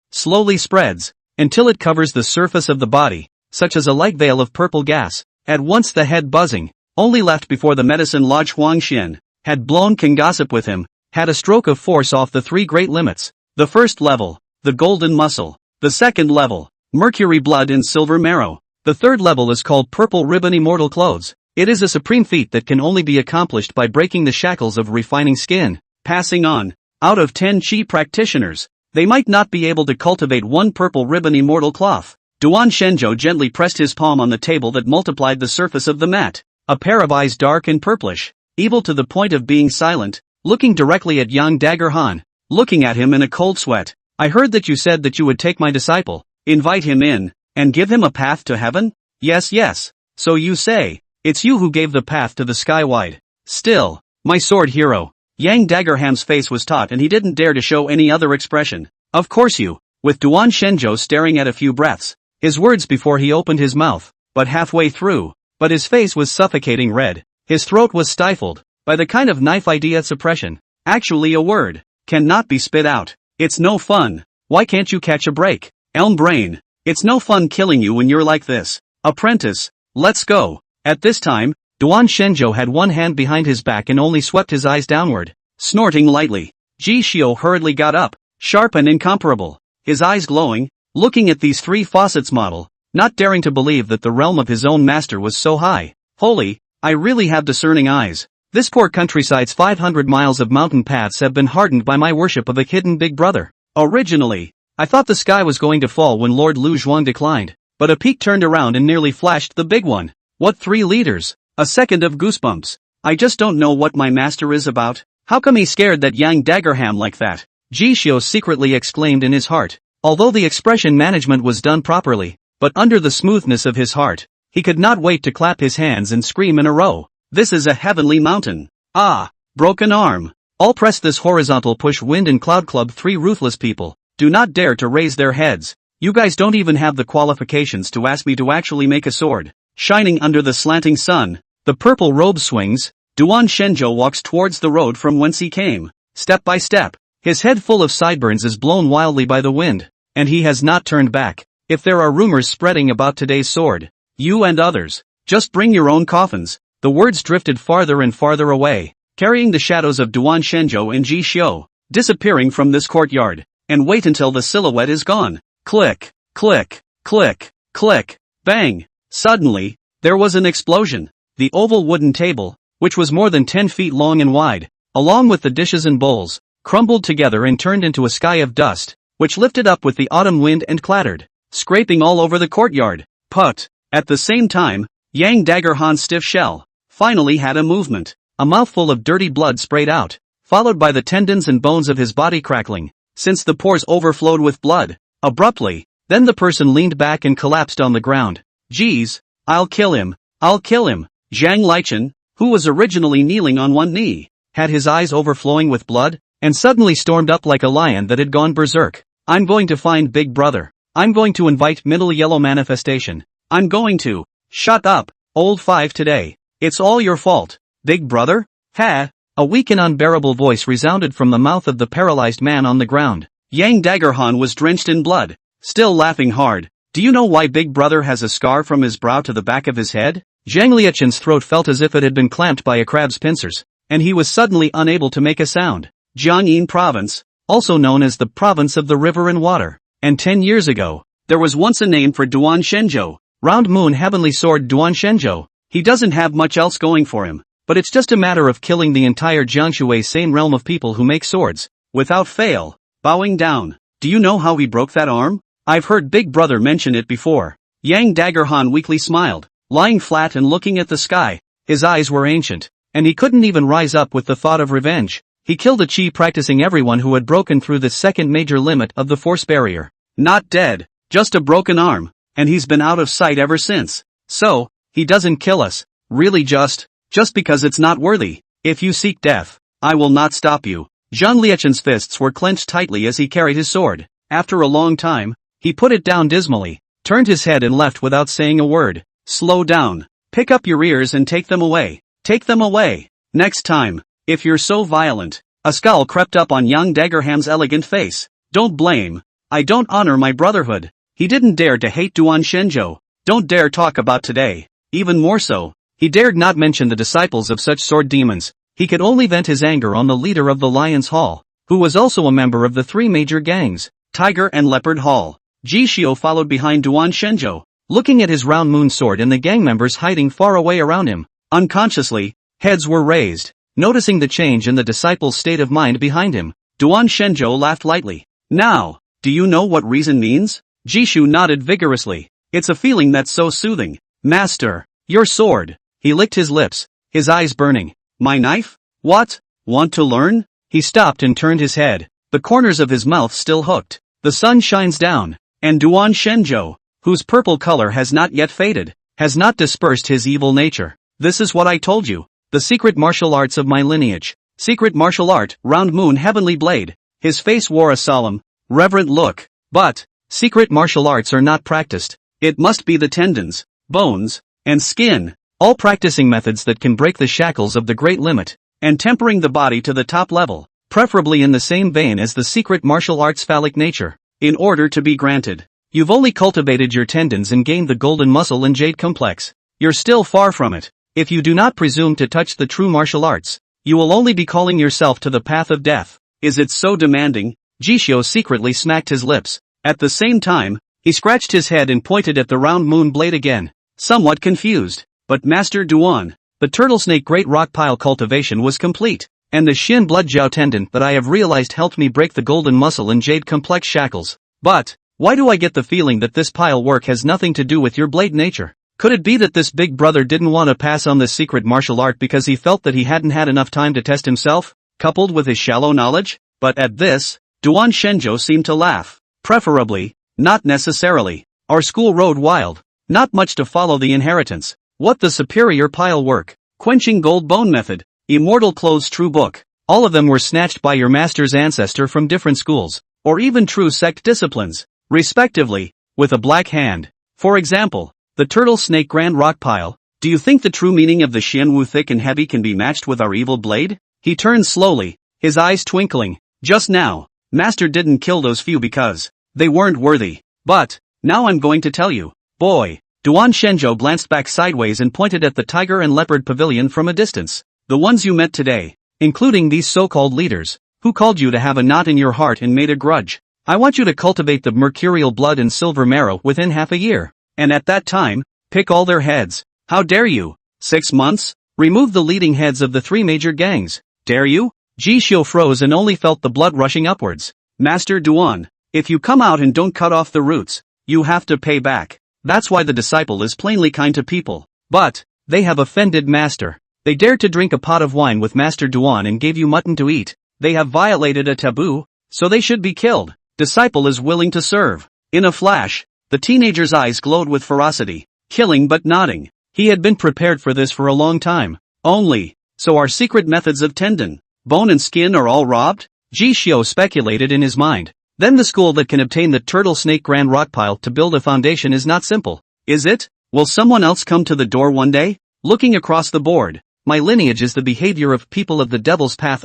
until it covers the surface of the body, such as a light veil of purple gas. At once the head buzzing, only left before the medicine lodge Huangxian, had blown King Gossip with him, had a stroke of force off the 3 great limits. The first level, the golden muscle. The second level, mercury blood and silver marrow. The third level is called purple ribbon immortal clothes. It is a supreme feat that can only be accomplished by breaking the shackles of refining skin. Passing on, out of 10 Qi practitioners, they might not be able to cultivate 1 purple ribbon immortal cloth. Duan Shenzhou gently pressed his palm on the table that multiplied the surface of the mat. A pair of eyes dark and purplish, evil to the point of being silent, looking directly at Yang Daggerhan, looking at him in a cold sweat. I heard that you said that you would take my disciple, invite him in, and give him a path to heaven? Yes. So you say, it's you who gave the path to the skywide. Still, my sword hero. Yang Daggerham's face was taut and he didn't dare to show any other expression. Of course you. with Duan Shenzhou staring at a few breaths, his words before he opened his mouth, but halfway through, but his face was suffocating red, his throat was stifled, by the kind of knife idea suppression. Actually a word, cannot be spit out. It's no fun. Why can't you catch a break? Elm brain. It's no fun killing you when you're like this. Apprentice, let's go. At this time, Duan Shenzhou had one hand behind his back and only swept his eyes downward, snorting lightly. Ji Xiu hurriedly got up, sharp and incomparable, his eyes glowing, looking at these three faucets model, not daring to believe that the realm of his own master was so high. Holy, I really have discerning eyes. This poor countryside's 500 miles of mountain paths have been hardened by my worship of a hidden big brother. Originally, I thought the sky was going to fall when Lord Lu Zhuang declined, but a peak turned around and nearly flashed the big one. What 3 liters? A second of goosebumps. I just don't know what my master is about. How come he scared that Yang Daggerham like that? Ji Xiu secretly exclaimed in his heart, although the expression management was done properly, but under the smoothness of his heart, he could not wait to clap his hands and scream in a row. This is a heavenly mountain. Ah, broken arm. All press this horizontal push wind and cloud club 3 ruthless people, do not dare to raise their heads. You guys don't even have the qualifications to ask me to actually make a sword. Shining under the slanting sun, the purple robe swings, Duan Shenzhou walks towards the road from whence he came, step by step. His head full of sideburns is blown wildly by the wind, and he has not turned back. If there are rumors spreading about today's sword, you and others, just bring your own coffins. The words drifted farther and farther away, carrying the shadows of Duan Shenzhou and Ji Xiu, disappearing from this courtyard, and wait until the silhouette is gone. Click, click, click, click, bang. Suddenly, there was an explosion. The oval wooden table, which was more than 10 feet long and wide, along with the dishes and bowls, crumbled together and turned into a sky of dust, which lifted up with the autumn wind and clattered, scraping all over the courtyard. Put. At the same time, Yang Daggerhan's stiff shell finally had a movement. A mouthful of dirty blood sprayed out, followed by the tendons and bones of his body crackling, since the pores overflowed with blood. Abruptly, then the person leaned back and collapsed on the ground. Geez, I'll kill him, I'll kill him. Zhang Lichen, who was originally kneeling on one knee, had his eyes overflowing with blood, and suddenly stormed up like a lion that had gone berserk. I'm going to find Big Brother. I'm going to invite Middle Yellow Manifestation. I'm going to. Shut up, old 5 today. It's all your fault. Big Brother? Ha! A weak and unbearable voice resounded from the mouth of the paralyzed man on the ground. Yang Daggerhan was drenched in blood, still laughing hard. Do you know why Big Brother has a scar from his brow to the back of his head? Zhang Liechen's throat felt as if it had been clamped by a crab's pincers, and he was suddenly unable to make a sound. Jiangyin Province, also known as the Province of the River and Water. And 10 years ago, there was once a name for Duan Shenzhou. Round Moon Heavenly Sword Duan Shenzhou. He doesn't have much else going for him, but it's just a matter of killing the entire Jiangshui same realm of people who make swords, without fail. Bowing down. Do you know how he broke that arm? I've heard Big Brother mention it before. Yang Daggerhan weakly smiled, lying flat and looking at the sky. His eyes were ancient, and he couldn't even rise up with the thought of revenge. He killed a chi practicing everyone who had broken through the second major limit of the force barrier. Not dead, just a broken arm, and he's been out of sight ever since. So, he doesn't kill us, really just because it's not worthy. If you seek death, I will not stop you. Zhang Liechen's fists were clenched tightly as he carried his sword. After a long time, he put it down dismally, turned his head and left without saying a word. Slow down. Pick up your ears and take them away. Take them away. Next time, if you're so violent. A scowl crept up on young Daggerham's elegant face. Don't blame. I don't honor my brotherhood. He didn't dare to hate Duan Shenzhou. Don't dare talk about today. Even more so, he dared not mention the disciples of such sword demons. He could only vent his anger on the leader of the Lion's Hall, who was also a member of the 3 major gangs, Tiger and Leopard Hall. Ji Xiu followed behind Duan Shenzhou, looking at his round moon sword and the gang members hiding far away around him. Unconsciously, heads were raised. Noticing the change in the disciple's state of mind behind him, Duan Shenzhou laughed lightly. Now, do you know what reason means? Ji Xiu nodded vigorously. It's a feeling that's so soothing. Master, your sword. He licked his lips, his eyes burning. My knife? What? Want to learn? He stopped and turned his head, the corners of his mouth still hooked. The sun shines down, and Duan Shenzhou, whose purple color has not yet faded, has not dispersed his evil nature. This is what I told you. The secret martial arts of my lineage. Secret martial art, Round Moon Heavenly Blade. His face wore a solemn, reverent look. But secret martial arts are not practiced. It must be the tendons, bones, and skin, all practicing methods that can break the shackles of the great limit, and tempering the body to the top level, preferably in the same vein as the secret martial arts phallic nature. In order to be granted, you've only cultivated your tendons and gained the golden muscle and jade complex. You're still far from it. If you do not presume to touch the true martial arts, you will only be calling yourself to the path of death. Is it so demanding? Jishio secretly smacked his lips. At the same time, he scratched his head and pointed at the round moon blade again, somewhat confused. But Master Duan, the turtle snake great rock pile cultivation was complete, and the Shin blood jiao tendon that I have realized helped me break the golden muscle and jade complex shackles. But why do I get the feeling that this pile work has nothing to do with your blade nature? Could it be that this big brother didn't want to pass on this secret martial art because he felt that he hadn't had enough time to test himself, coupled with his shallow knowledge? But at this, Duan Shenzhou seemed to laugh. Preferably, not necessarily. Our school rode wild. Not much to follow the inheritance. What the superior pile work, quenching gold bone method, immortal clothes true book. All of them were snatched by your master's ancestor from different schools, or even true sect disciplines, respectively, with a black hand. For example, the turtle snake grand rock pile. Do you think the true meaning of the Xianwu thick and heavy can be matched with our evil blade? He turned slowly, his eyes twinkling. Just now, Master didn't kill those few because they weren't worthy. But now I'm going to tell you, boy. Duan Shenzhou glanced back sideways and pointed at the tiger and leopard pavilion from a distance. The ones you met today, including these so-called leaders, who called you to have a knot in your heart and made a grudge. I want you to cultivate the mercurial blood and silver marrow within half a year. And at that time, pick all their heads. How dare you? 6 months? Remove the leading heads of the 3 major gangs. Dare you? Jishio froze and only felt the blood rushing upwards. Master Duan, if you come out and don't cut off the roots, you have to pay back. That's why the disciple is plainly kind to people. But they have offended Master. They dared to drink a pot of wine with Master Duan and gave you mutton to eat. They have violated a taboo, so they should be killed. Disciple is willing to serve. In a flash, the teenager's eyes glowed with ferocity, killing but nodding. He had been prepared for this for a long time. Only, so our secret methods of tendon, bone and skin are all robbed? Jishio speculated in his mind. Then the school that can obtain the turtle snake grand rock pile to build a foundation is not simple, is it? Will someone else come to the door one day? Looking across the board, my lineage is the behavior of people of the devil's path.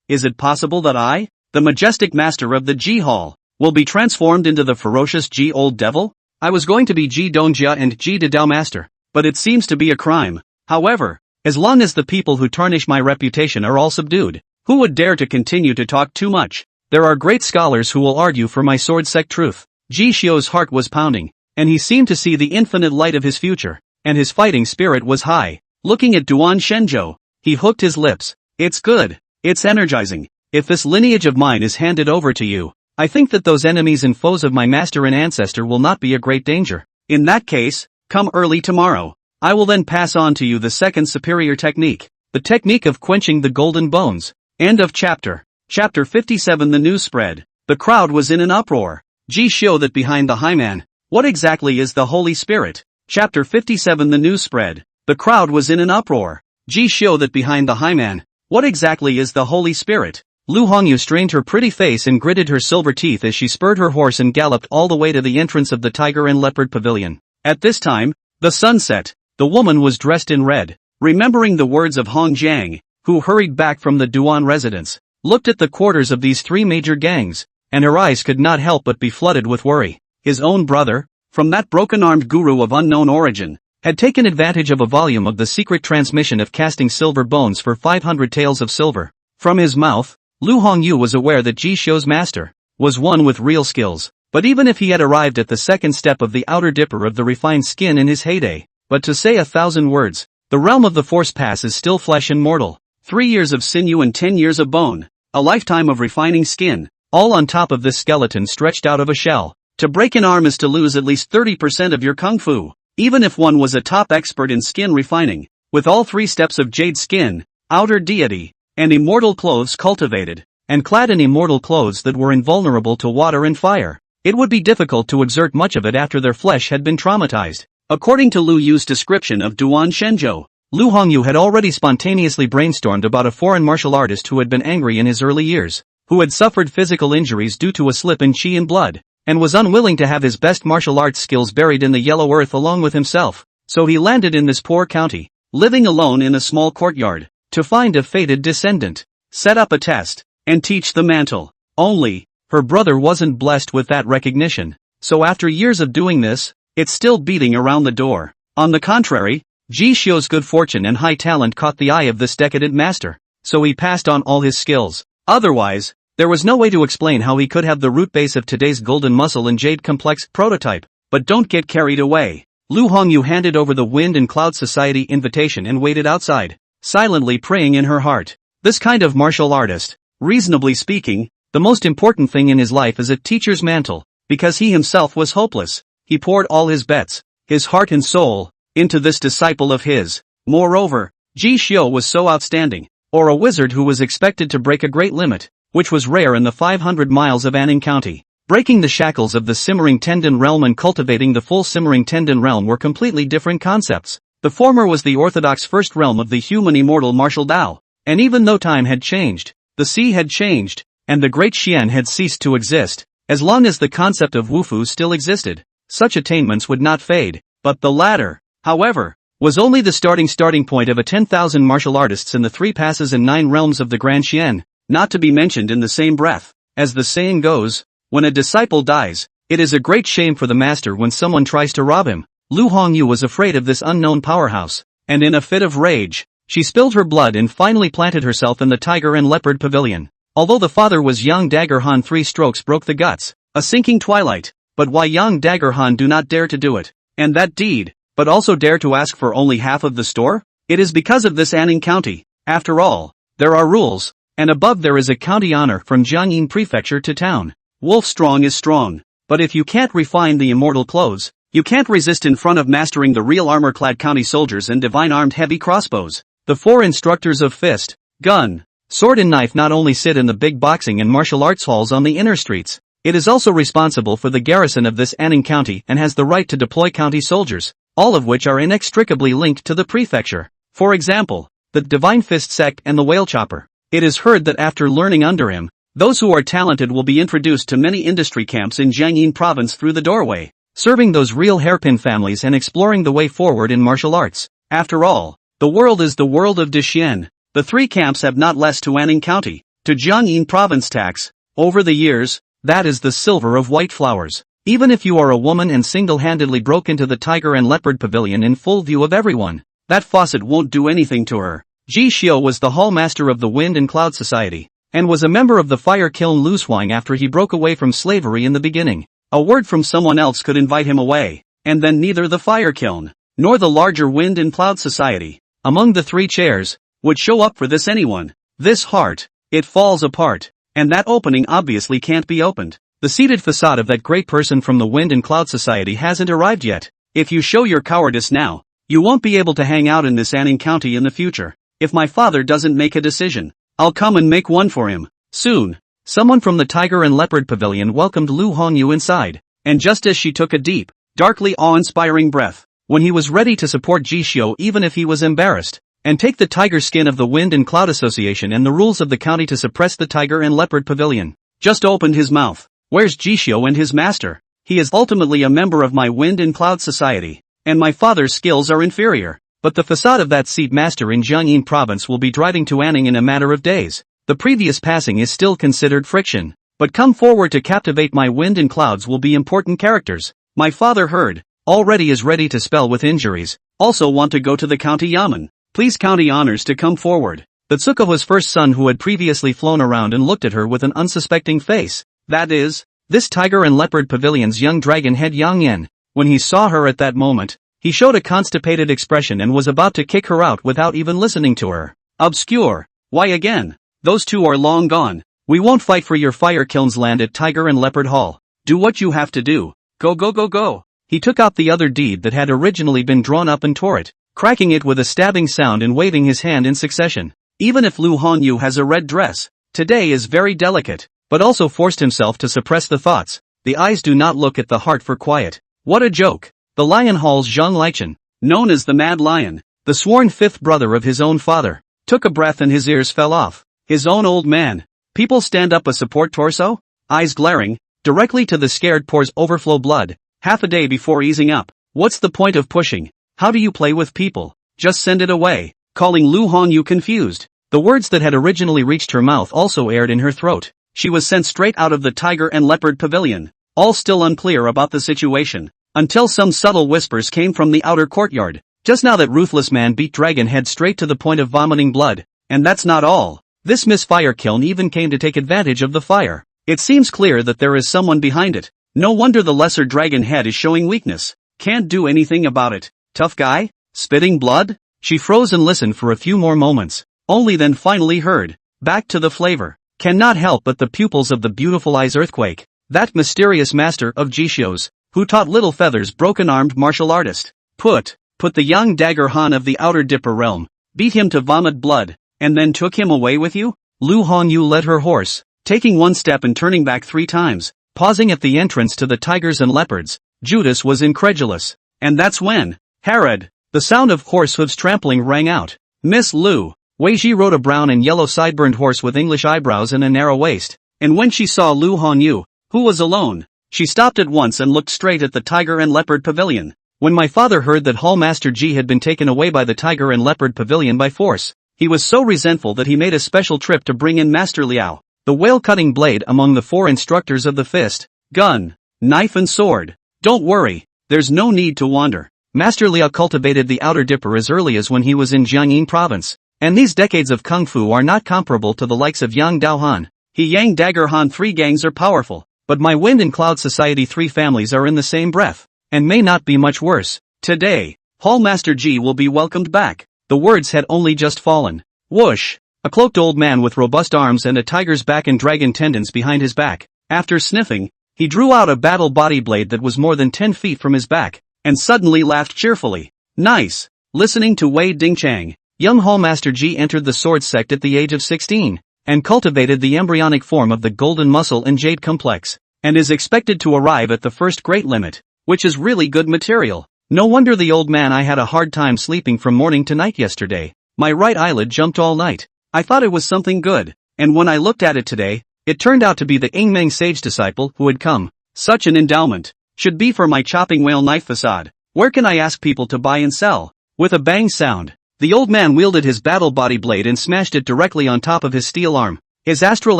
Is it possible that I, the majestic master of the Ji Hall, will be transformed into the ferocious Ji Old Devil? I was going to be Ji Dongjia and Ji Dedao Master, but it seems to be a crime. However, as long as the people who tarnish my reputation are all subdued, who would dare to continue to talk too much? There are great scholars who will argue for my sword sect truth. Jishio's heart was pounding, and he seemed to see the infinite light of his future, and his fighting spirit was high. Looking at Duan Shenzhou, he hooked his lips. It's good. It's energizing. If this lineage of mine is handed over to you, I think that those enemies and foes of my master and ancestor will not be a great danger. In that case, come early tomorrow. I will then pass on to you the second superior technique, the technique of quenching the golden bones. End of chapter. Chapter 57. The news spread. The crowd was in an uproar. Jishio that behind the high man. What exactly is the Holy Spirit? Chapter 57. The news spread. The crowd was in an uproar. Jishio that behind the high man. What exactly is the Holy Spirit? Lu Hongyu strained her pretty face and gritted her silver teeth as she spurred her horse and galloped all the way to the entrance of the tiger and leopard pavilion. At this time, the sun set. The woman was dressed in red. Remembering the words of Hong Jiang, who hurried back from the Duan residence, looked at the quarters of these 3 major gangs, and her eyes could not help but be flooded with worry. His own brother, from that broken-armed guru of unknown origin, had taken advantage of a volume of the secret transmission of casting silver bones for 500 taels of silver. From his mouth, Lu Hongyu was aware that Jishio's master was one with real skills, but even if he had arrived at the second step of the outer dipper of the refined skin in his heyday, but to say 1,000 words, the realm of the force pass is still flesh and mortal. 3 years of sinew and 10 years of bone, a lifetime of refining skin, all on top of this skeleton stretched out of a shell. To break an arm is to lose at least 30% of your kung fu, even if one was a top expert in skin refining, with all 3 steps of jade skin, outer deity, and immortal clothes cultivated, and clad in immortal clothes that were invulnerable to water and fire. It would be difficult to exert much of it after their flesh had been traumatized. According to Lu Yu's description of Duan Shenzhou, Lu Hongyu had already spontaneously brainstormed about a foreign martial artist who had been angry in his early years, who had suffered physical injuries due to a slip in qi and blood, and was unwilling to have his best martial arts skills buried in the yellow earth along with himself, so he landed in this poor county, living alone in a small courtyard, to find a fated descendant, set up a test, and teach the mantle. Only, her brother wasn't blessed with that recognition, so after years of doing this, it's still beating around the door. On the contrary, Ji Xiu's good fortune and high talent caught the eye of this decadent master, so he passed on all his skills. Otherwise, there was no way to explain how he could have the root base of today's golden muscle and jade complex prototype. But don't get carried away. Lu Hongyu handed over the Wind and Cloud Society invitation and waited outside, silently praying in her heart. This kind of martial artist, reasonably speaking, the most important thing in his life is a teacher's mantle, because he himself was hopeless. He poured all his bets, his heart and soul, into this disciple of his. Moreover, Ji Xiu was so outstanding, or a wizard who was expected to break a great limit, which was rare in the 500 miles of Anning County. Breaking the shackles of the Simmering Tendon realm and cultivating the full Simmering Tendon realm were completely different concepts. The former was the orthodox first realm of the human immortal martial Tao, and even though time had changed, the sea had changed, and the great Xian had ceased to exist, as long as the concept of Wufu still existed, such attainments would not fade. But the latter, however, was only the starting point of a 10,000 martial artists in the 3 passes and 9 realms of the Grand Xian, not to be mentioned in the same breath. As the saying goes, when a disciple dies, it is a great shame for the master when someone tries to rob him. Lu Hongyu was afraid of this unknown powerhouse, and in a fit of rage, she spilled her blood and finally planted herself in the Tiger and Leopard Pavilion. Although the father was young Dagger Han, 3 strokes broke the guts, a sinking twilight. But why young Dagger Han do not dare to do it, and that deed, but also dare to ask for only half of the store? It is because of this Anning County. After all, there are rules, and above there is a county honor from Jiangyin Prefecture to town. Wolf strong is strong, but if you can't refine the immortal clothes, you can't resist in front of mastering the real armor-clad county soldiers and divine-armed heavy crossbows. The 4 instructors of fist, gun, sword and knife not only sit in the big boxing and martial arts halls on the inner streets, it is also responsible for the garrison of this Anning County and has the right to deploy county soldiers, all of which are inextricably linked to the prefecture. For example, the Divine Fist sect and the Whale Chopper. It is heard that after learning under him, those who are talented will be introduced to many industry camps in Jiangyin province through the doorway, serving those real hairpin families and exploring the way forward in martial arts. After all, the world is the world of Dexian. The 3 camps have not less to Anning County, to Jiangyin province tax. Over the years, that is the silver of white flowers. Even if you are a woman and single-handedly broke into the Tiger and Leopard Pavilion in full view of everyone, that faucet won't do anything to her. Ji Xiu was the hall master of the Wind and Cloud Society, and was a member of the fire kiln Lu Suang after he broke away from slavery in the beginning. A word from someone else could invite him away, and then neither the fire kiln, nor the larger Wind and Cloud Society, among the 3 chairs, would show up for this anyone. This heart, it falls apart, and that opening obviously can't be opened. The seated facade of that great person from the Wind and Cloud Society hasn't arrived yet. If you show your cowardice now, you won't be able to hang out in this Anning County in the future. If my father doesn't make a decision, I'll come and make one for him. Soon, someone from the Tiger and Leopard Pavilion welcomed Lu Hongyu inside, and just as she took a deep, darkly awe-inspiring breath, when he was ready to support Ji Xiu even if he was embarrassed, and take the tiger skin of the Wind and Cloud Association and the rules of the county to suppress the Tiger and Leopard Pavilion, just opened his mouth. Where's Ji Xiu and his master? He is ultimately a member of my Wind and Cloud Society, and my father's skills are inferior. But the facade of that seat master in Jiangyin province will be driving to Anning in a matter of days. The previous passing is still considered friction, but come forward to captivate my Wind and Clouds will be important characters. My father heard, already is ready to spell with injuries, also want to go to the county yamen. Please county honors to come forward. The Tsukuho's first son who had previously flown around and looked at her with an unsuspecting face, that is, this Tiger and Leopard Pavilion's young dragon head Yang Yen. When he saw her at that moment, he showed a constipated expression and was about to kick her out without even listening to her. Obscure. Why again? Those 2 are long gone. We won't fight for your fire kiln's land at Tiger and Leopard Hall. Do what you have to do. Go go go go. He took out the other deed that had originally been drawn up and tore it, cracking it with a stabbing sound and waving his hand in succession. Even if Lu Hongyu has a red dress, today is very delicate, but also forced himself to suppress the thoughts. The eyes do not look at the heart for quiet. What a joke. The Lion Hall's Zhang Lichen, known as the Mad Lion, the sworn 5th brother of his own father, took a breath and his ears fell off. His own old man. People stand up a support torso? Eyes glaring, Directly to the scared pores overflow blood, half a day before easing up. What's the point of pushing? How do you play with people? Just send it away. Calling Lu Hongyu confused. The words that had originally reached her mouth also aired in her throat. She was sent straight out of the tiger and leopard pavilion. All still unclear about the situation. Until some subtle whispers came from the outer courtyard. Just now that ruthless man beat Dragon Head straight to the point of vomiting blood. And that's not all. This misfire kiln even came to take advantage of the fire. It seems clear that there is someone behind it. No wonder the lesser Dragon Head is showing weakness. Can't do anything about it. Tough guy? Spitting blood? She froze and listened for a few more moments. Only then finally heard. Back to the flavor. Cannot help but the pupils of the beautiful eyes earthquake. That mysterious master of Jisho's, who taught Little Feather's broken-armed martial artist. Put the young Dagger Han of the Outer Dipper realm, beat him to vomit blood, and then took him away with you? Lu Hongyu led her horse, taking one step and turning back 3 times, pausing at the entrance to the tigers and leopards. Judas was incredulous. And that's when, Herod, the sound of horse hooves trampling rang out. Miss Lu, Weiji rode a brown and yellow sideburn horse with English eyebrows and a narrow waist, and when she saw Lu Hongyu, who was alone, she stopped at once and looked straight at the tiger and leopard pavilion. When my father heard that Hall Master Ji had been taken away by the tiger and leopard pavilion by force, he was so resentful that he made a special trip to bring in Master Liao, the whale-cutting blade among the 4 instructors of the fist, gun, knife and sword. Don't worry, there's no need to wander. Master Liao cultivated the Outer Dipper as early as when he was in Jiangyin province, and these decades of kung fu are not comparable to the likes of Yang Dao Han. He Yang Dagger Han 3 gangs are powerful, but my Wind and Cloud Society 3 families are in the same breath, and may not be much worse. Today, Hall Master Ji will be welcomed back. The words had only just fallen. Whoosh! A cloaked old man with robust arms and a tiger's back and dragon tendons behind his back. After sniffing, he drew out a battle body blade that was more than 10 feet from his back, and suddenly laughed cheerfully. Nice! Listening to Wei Dingchang, young Hall Master Ji entered the sword sect at the age of 16, and cultivated the embryonic form of the golden muscle and jade complex, and is expected to arrive at the first great limit, which is really good material. No wonder the old man I had a hard time sleeping from morning to night yesterday. My right eyelid jumped all night. I thought it was something good, and when I looked at it today, it turned out to be the Ingmeng sage disciple who had come. Such an endowment should be for my chopping whale knife facade. Where can I ask people to buy and sell? With a bang sound, the old man wielded his battle body blade and smashed it directly on top of his steel arm, his astral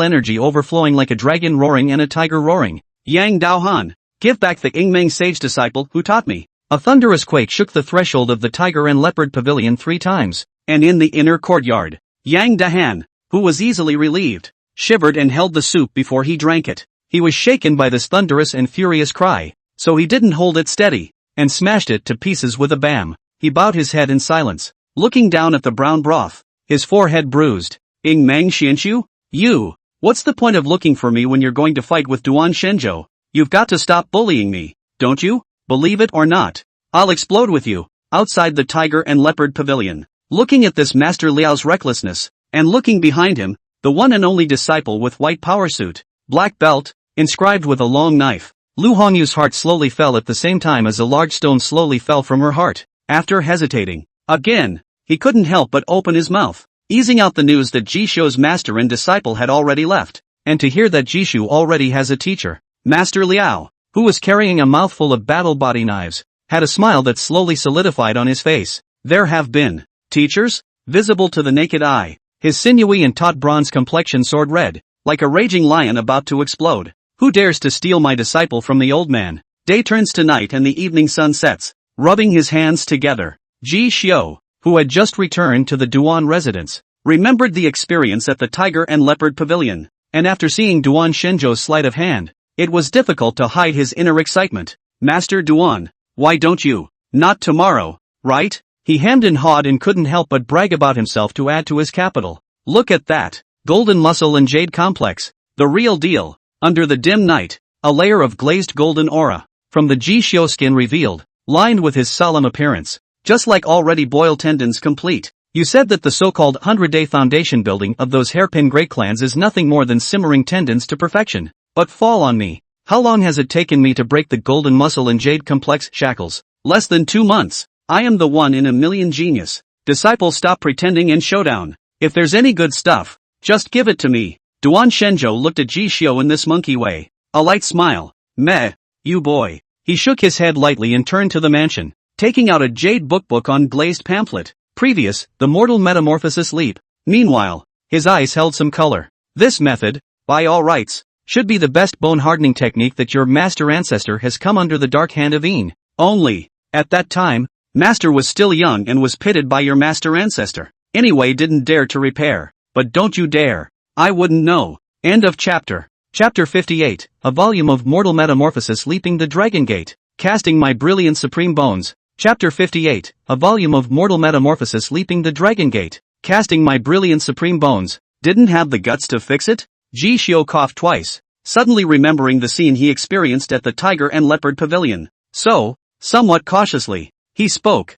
energy overflowing like a dragon roaring and a tiger roaring. Yang Dao Han, give back the Ingmeng sage disciple who taught me. A thunderous quake shook the threshold of the tiger and leopard pavilion 3 times, and in the inner courtyard, Yang Dahan, who was easily relieved, shivered and held the soup before he drank it. He was shaken by this thunderous and furious cry, so he didn't hold it steady, and smashed it to pieces with a bam. He bowed his head in silence, looking down at the brown broth, his forehead bruised. Ingmeng Xianxu? You! What's the point of looking for me when you're going to fight with Duan Shenzhou? You've got to stop bullying me, don't you? Believe it or not, I'll explode with you. Outside the tiger and leopard pavilion, looking at this Master Liao's recklessness, and looking behind him, the one and only disciple with white power suit, black belt, inscribed with a long knife. Lu Hongyu's heart slowly fell at the same time as a large stone slowly fell from her heart. After hesitating, again, he couldn't help but open his mouth, easing out the news that Jishu's master and disciple had already left, and to hear that Jishu already has a teacher. Master Liao, who was carrying a mouthful of battle body knives, had a smile that slowly solidified on his face. There have been teachers, visible to the naked eye. His sinewy and taut bronze complexion soared red, like a raging lion about to explode. Who dares to steal my disciple from the old man? Day turns to night and the evening sun sets. Rubbing his hands together, Ji Xiu, who had just returned to the Duan residence, remembered the experience at the Tiger and Leopard Pavilion, and after seeing Duan Shenzhou's sleight of hand, it was difficult to hide his inner excitement. Master Duan, why don't you? Not tomorrow, right? He hemmed and hawed and couldn't help but brag about himself to add to his capital. Look at that, golden muscle and jade complex, the real deal. Under the dim night, a layer of glazed golden aura, from the Ji Xiu skin revealed, lined with his solemn appearance, just like already boiled tendons complete. You said that the so-called 100-day foundation building of those hairpin great clans is nothing more than simmering tendons to perfection. But fall on me. How long has it taken me to break the golden muscle and jade complex shackles? Less than 2 months. I am the one in a million genius. Disciple, stop pretending and showdown. If there's any good stuff, just give it to me. Duan Shenzhou looked at Ji Xiu in this monkey way. A light smile. Meh. You boy. He shook his head lightly and turned to the mansion, taking out a jade book on glazed pamphlet. Previous, the mortal metamorphosis leap. Meanwhile, his eyes held some color. This method, by all rights, should be the best bone hardening technique that your master ancestor has come under the dark hand of Een. Only, at that time, master was still young and was pitted by your master ancestor. Anyway, didn't dare to repair. But don't you dare. I wouldn't know. End of chapter. Chapter 58, a volume of mortal metamorphosis leaping the dragon gate, casting my brilliant supreme bones. Chapter 58, a volume of mortal metamorphosis leaping the dragon gate, casting my brilliant supreme bones. Didn't have the guts to fix it? Ji Xiao coughed twice, suddenly remembering the scene he experienced at the Tiger and Leopard Pavilion. So, somewhat cautiously, he spoke.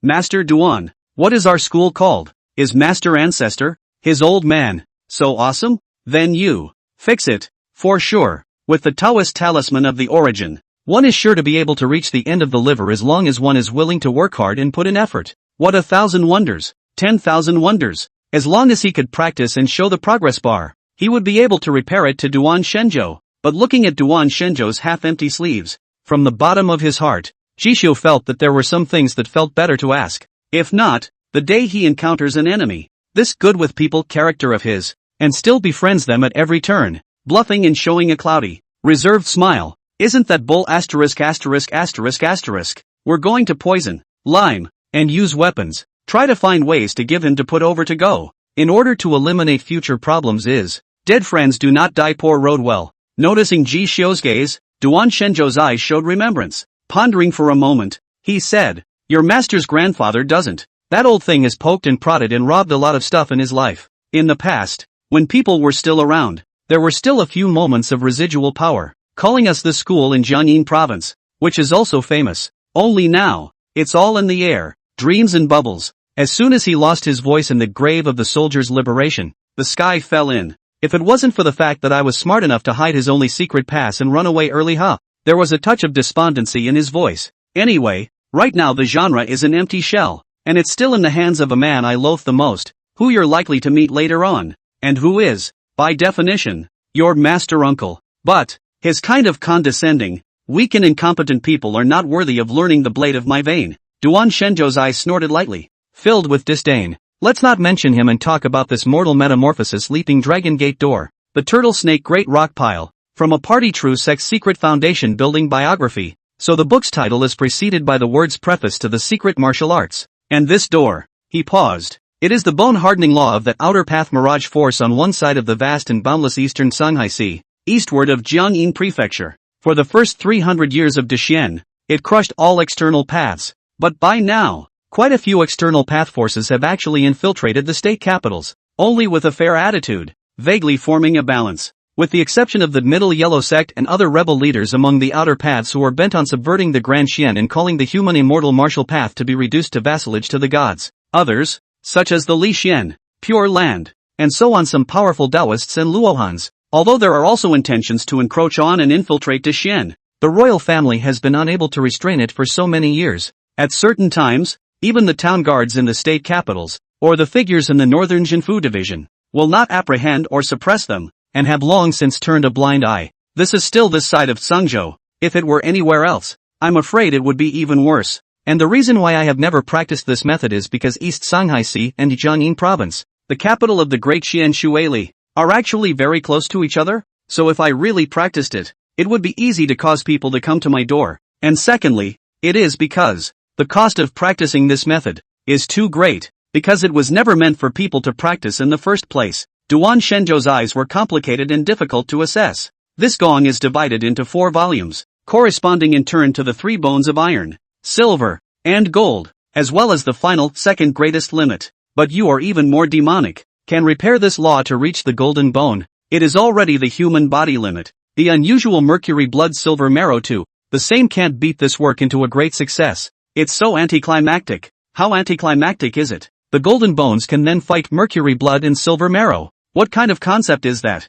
Master Duan, what is our school called? Is Master Ancestor, his old man, so awesome? Then you fix it, for sure. With the Taoist talisman of the origin, one is sure to be able to reach the end of the liver as long as one is willing to work hard and put in effort. What 1,000 wonders, 10,000 wonders. As long as he could practice and show the progress bar, he would be able to repair it to Duan Shenzhou. But looking at Duan Shenzhou's half-empty sleeves, from the bottom of his heart, Jisho felt that there were some things that felt better to ask. If not, the day he encounters an enemy, this good-with-people character of his, and still befriends them at every turn, bluffing and showing a cloudy, reserved smile. Isn't that bull asterisk asterisk asterisk asterisk? We're going to poison, lime, and use weapons. Try to find ways to give him to put over to go. In order to eliminate future problems is, dead friends do not die. Poor road well. Noticing Ji Xiao's gaze, Duan Shenzhou's eyes showed remembrance. Pondering for a moment, he said, your master's grandfather doesn't. That old thing has poked and prodded and robbed a lot of stuff in his life. In the past, when people were still around, there were still a few moments of residual power, calling us the school in Jiangyin province, which is also famous. Only now, it's all in the air, dreams and bubbles. As soon as he lost his voice in the grave of the soldiers' liberation, the sky fell in. If it wasn't for the fact that I was smart enough to hide his only secret pass and run away early, there was a touch of despondency in his voice. Anyway, right now the genre is an empty shell, and it's still in the hands of a man I loathe the most, who you're likely to meet later on, and who is, by definition, your master uncle. But, his kind of condescending, weak and incompetent people are not worthy of learning the blade of my vein. Duan Shenzhou's eyes snorted lightly, filled with disdain. Let's not mention him and talk about this mortal metamorphosis leaping dragon gate door, the turtle snake great rock pile, from a party true sex secret foundation building biography. So the book's title is preceded by the words preface to the secret martial arts. And this door, he paused. It is the bone-hardening law of that outer path mirage force on one side of the vast and boundless eastern Songhai Sea, eastward of Jiangyin Prefecture. For the first 300 years of Dexian, it crushed all external paths. But by now, quite a few external path forces have actually infiltrated the state capitals, only with a fair attitude, vaguely forming a balance. With the exception of the Middle Yellow sect and other rebel leaders among the outer paths who are bent on subverting the Grand Xian and calling the human immortal martial path to be reduced to vassalage to the gods. Others, such as the Li Xian, Pure Land, and so on, some powerful Taoists and Luohans. Although there are also intentions to encroach on and infiltrate Dexian, the royal family has been unable to restrain it for so many years. At certain times, even the town guards in the state capitals, or the figures in the northern Jinfu division, will not apprehend or suppress them, and have long since turned a blind eye. This is still this side of Tsangzhou. If it were anywhere else, I'm afraid it would be even worse. And the reason why I have never practiced this method is because East Songhai Sea and Jiangyin province, the capital of the great Xian Shuili, are actually very close to each other, so if I really practiced it, it would be easy to cause people to come to my door. And secondly, it is because the cost of practicing this method is too great, because it was never meant for people to practice in the first place. Duan Shenzhou's eyes were complicated and difficult to assess. This gong is divided into 4 volumes, corresponding in turn to the 3 bones of iron, silver, and gold, as well as the final, second greatest limit. But you are even more demonic, can repair this law to reach the golden bone. It is already the human body limit, the unusual mercury blood silver marrow too. The same can't beat this work into a great success. It's so anticlimactic. How anticlimactic is it? The golden bones can then fight mercury blood and silver marrow. What kind of concept is that?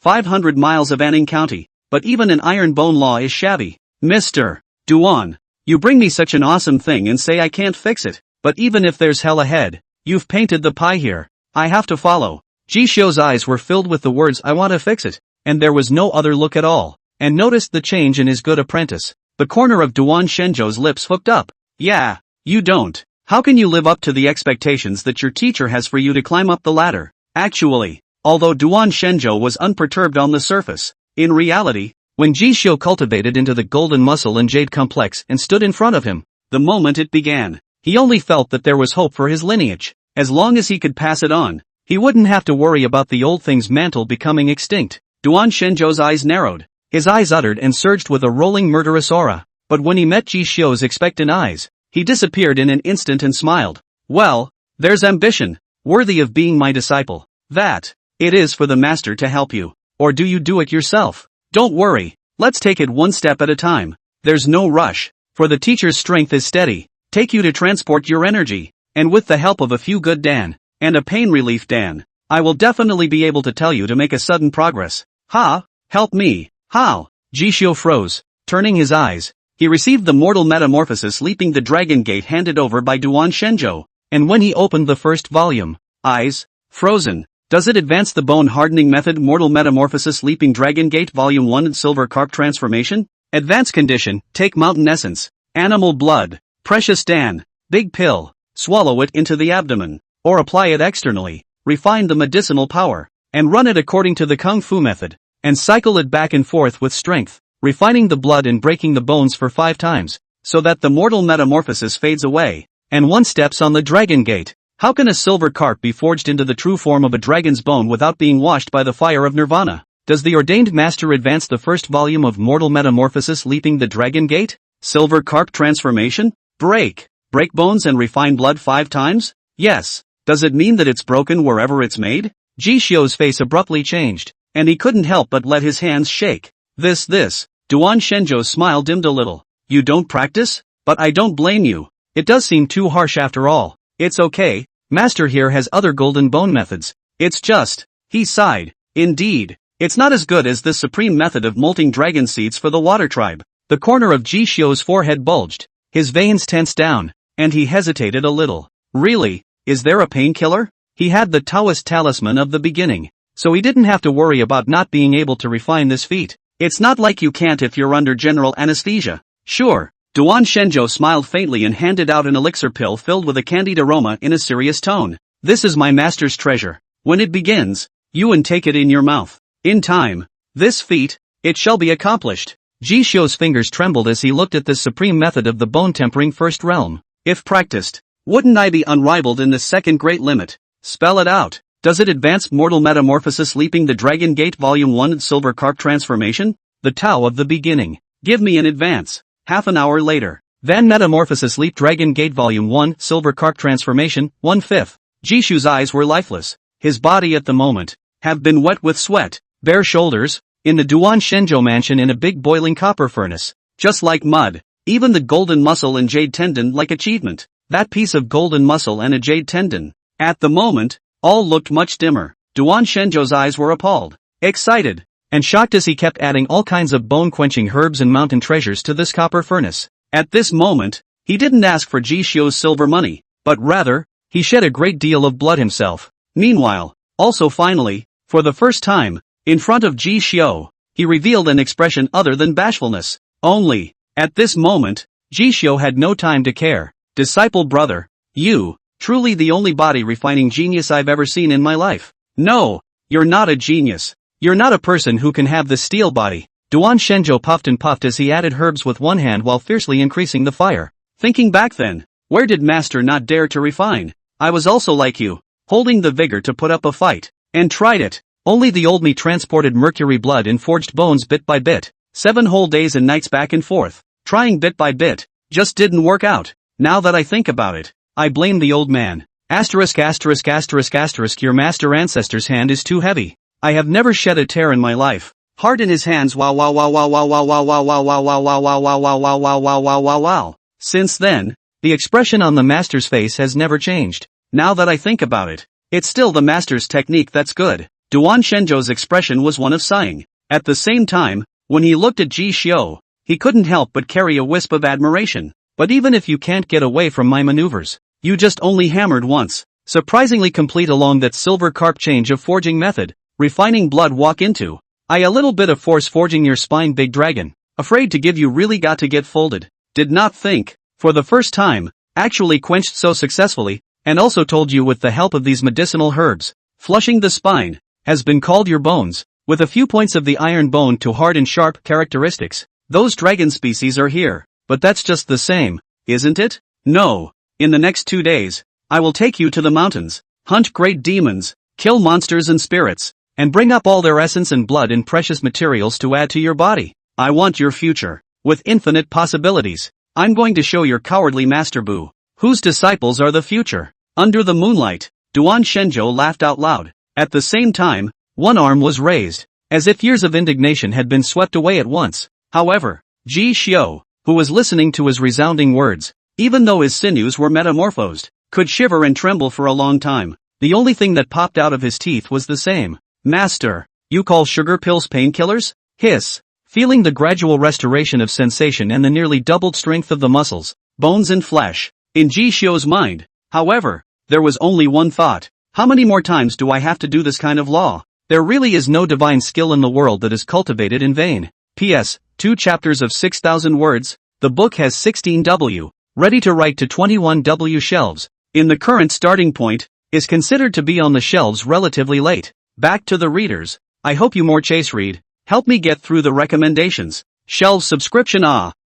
500 miles of Anning County, but even an iron bone law is shabby. Mr. Duan, you bring me such an awesome thing and say I can't fix it, but even if there's hell ahead, you've painted the pie here. I have to follow. Ji Xiao's eyes were filled with the words I want to fix it. and there was no other look at all, and noticed the change in his good apprentice. The corner of Duan Shenzhou's lips hooked up. Yeah, you don't. How can you live up to the expectations that your teacher has for you to climb up the ladder? Actually, although Duan Shenzhou was unperturbed on the surface, in reality, when Jishio cultivated into the golden muscle and jade complex and stood in front of him, the moment it began, he only felt that there was hope for his lineage. As long as he could pass it on, he wouldn't have to worry about the old thing's mantle becoming extinct. Duan Shenzhou's eyes narrowed. His eyes uttered and surged with a rolling murderous aura, but when he met Jishio's expectant eyes, he disappeared in an instant and smiled. Well, there's ambition, worthy of being my disciple. That, it is for the master to help you. Or do you do it yourself? Don't worry, let's take it one step at a time. There's no rush, for the teacher's strength is steady. Take you to transport your energy, and with the help of a few good Dan, and a pain relief Dan, I will definitely be able to tell you to make a sudden progress. Ha? Help me. How? Jishio froze, turning his eyes. He received the mortal metamorphosis leaping the dragon gate handed over by Duan Shenzhou, and when he opened the first volume, eyes, frozen. Does it advance the bone hardening method mortal metamorphosis leaping dragon gate volume 1 silver carp transformation? Advanced condition, take mountain essence, animal blood, precious Dan, big pill, swallow it into the abdomen, or apply it externally, refine the medicinal power, and run it according to the kung fu method, and cycle it back and forth with strength, refining the blood and breaking the bones for 5 times, so that the mortal metamorphosis fades away, and one steps on the dragon gate. How can a silver carp be forged into the true form of a dragon's bone without being washed by the fire of nirvana? Does the ordained master advance the first volume of mortal metamorphosis leaping the dragon gate? Silver carp transformation? Break bones and refine blood 5 times? Yes. Does it mean that it's broken wherever it's made? Jishio's face abruptly changed, and he couldn't help but let his hands shake. This. Duan Shenzhou's smile dimmed a little. You don't practice? But I don't blame you. It does seem too harsh after all. It's okay, master here has other golden bone methods. It's just, he sighed. Indeed, it's not as good as the supreme method of molting dragon seeds for the water tribe. The corner of Jishio's forehead bulged. His veins tensed down, and he hesitated a little. Really? Is there a painkiller? He had the Taoist talisman of the beginning, so he didn't have to worry about not being able to refine this feat. It's not like you can't if you're under general anesthesia. Sure. Duan Shenzhou smiled faintly and handed out an elixir pill filled with a candied aroma in a serious tone. This is my master's treasure. When it begins, you and take it in your mouth. In time, this feat, it shall be accomplished. Jishio's fingers trembled as he looked at this supreme method of the bone-tempering first realm. If practiced, wouldn't I be unrivaled in the second great limit? Spell it out. Does it advance mortal metamorphosis leaping the dragon gate volume 1 silver carp transformation? The Tao of the beginning. Give me an advance. Half an hour later. Van metamorphosis leap dragon gate volume 1 silver carp transformation, 1/5. Jishu's eyes were lifeless. His body at the moment have been wet with sweat. Bare shoulders, in the Duan Shenzhou mansion in a big boiling copper furnace. Just like mud. Even the golden muscle and jade tendon like achievement. That piece of golden muscle and a jade tendon. At the moment, all looked much dimmer. Duan Shenzhou's eyes were appalled, excited, and shocked as he kept adding all kinds of bone-quenching herbs and mountain treasures to this copper furnace. At this moment, he didn't ask for Jishio's silver money, but rather, he shed a great deal of blood himself. Meanwhile, also finally, for the first time, in front of Jishio, he revealed an expression other than bashfulness. Only, at this moment, Jishio had no time to care. Disciple brother, you, truly the only body-refining genius I've ever seen in my life. No, you're not a genius. You're not a person who can have the steel body. Duan Shenzhou puffed and puffed as he added herbs with one hand while fiercely increasing the fire. Thinking back then, where did master not dare to refine? I was also like you, holding the vigor to put up a fight, and tried it. Only the old me transported mercury blood and forged bones bit by bit. 7 whole days and nights back and forth, trying bit by bit, just didn't work out. Now that I think about it, I blame the old man. Asterisk. Your master ancestor's hand is too heavy. I have never shed a tear in my life. Heart in his hands. Wow. Since then, the expression on the master's face has never changed. Now that I think about it, it's still the master's technique that's good. Duan Shenzhou's expression was one of sighing. At the same time, when he looked at Jishio, he couldn't help but carry a wisp of admiration. But even if you can't get away from my maneuvers, you just only hammered once. Surprisingly complete along that silver carp change of forging method, refining blood walk into. A little bit of force forging your spine, big dragon. Afraid to give you really got to get folded. Did not think, for the first time, actually quenched so successfully, and also told you with the help of these medicinal herbs. Flushing the spine has been called your bones, with a few points of the iron bone to hard and sharp characteristics. Those dragon species are here, but that's just the same, isn't it? No. In the next 2 days, I will take you to the mountains, hunt great demons, kill monsters and spirits, and bring up all their essence and blood and precious materials to add to your body. I want your future, with infinite possibilities. I'm going to show your cowardly master Boo, whose disciples are the future. Under the moonlight, Duan Shenzhou laughed out loud. At the same time, one arm was raised, as if years of indignation had been swept away at once. However, Ji Xiu, who was listening to his resounding words, even though his sinews were metamorphosed, could shiver and tremble for a long time. The only thing that popped out of his teeth was the same. Master, you call sugar pills painkillers? Hiss. Feeling the gradual restoration of sensation and the nearly doubled strength of the muscles, bones and flesh, in Ji Xiu's mind, however, there was only one thought. How many more times do I have to do this kind of law? There really is no divine skill in the world that is cultivated in vain. P.S. 2 chapters of 6,000 words, the book has 16 W, ready to write to 21 W shelves. In the current starting point, is considered to be on the shelves relatively late. Back to the readers. I hope you more chase read. Help me get through the recommendations. Shelves subscription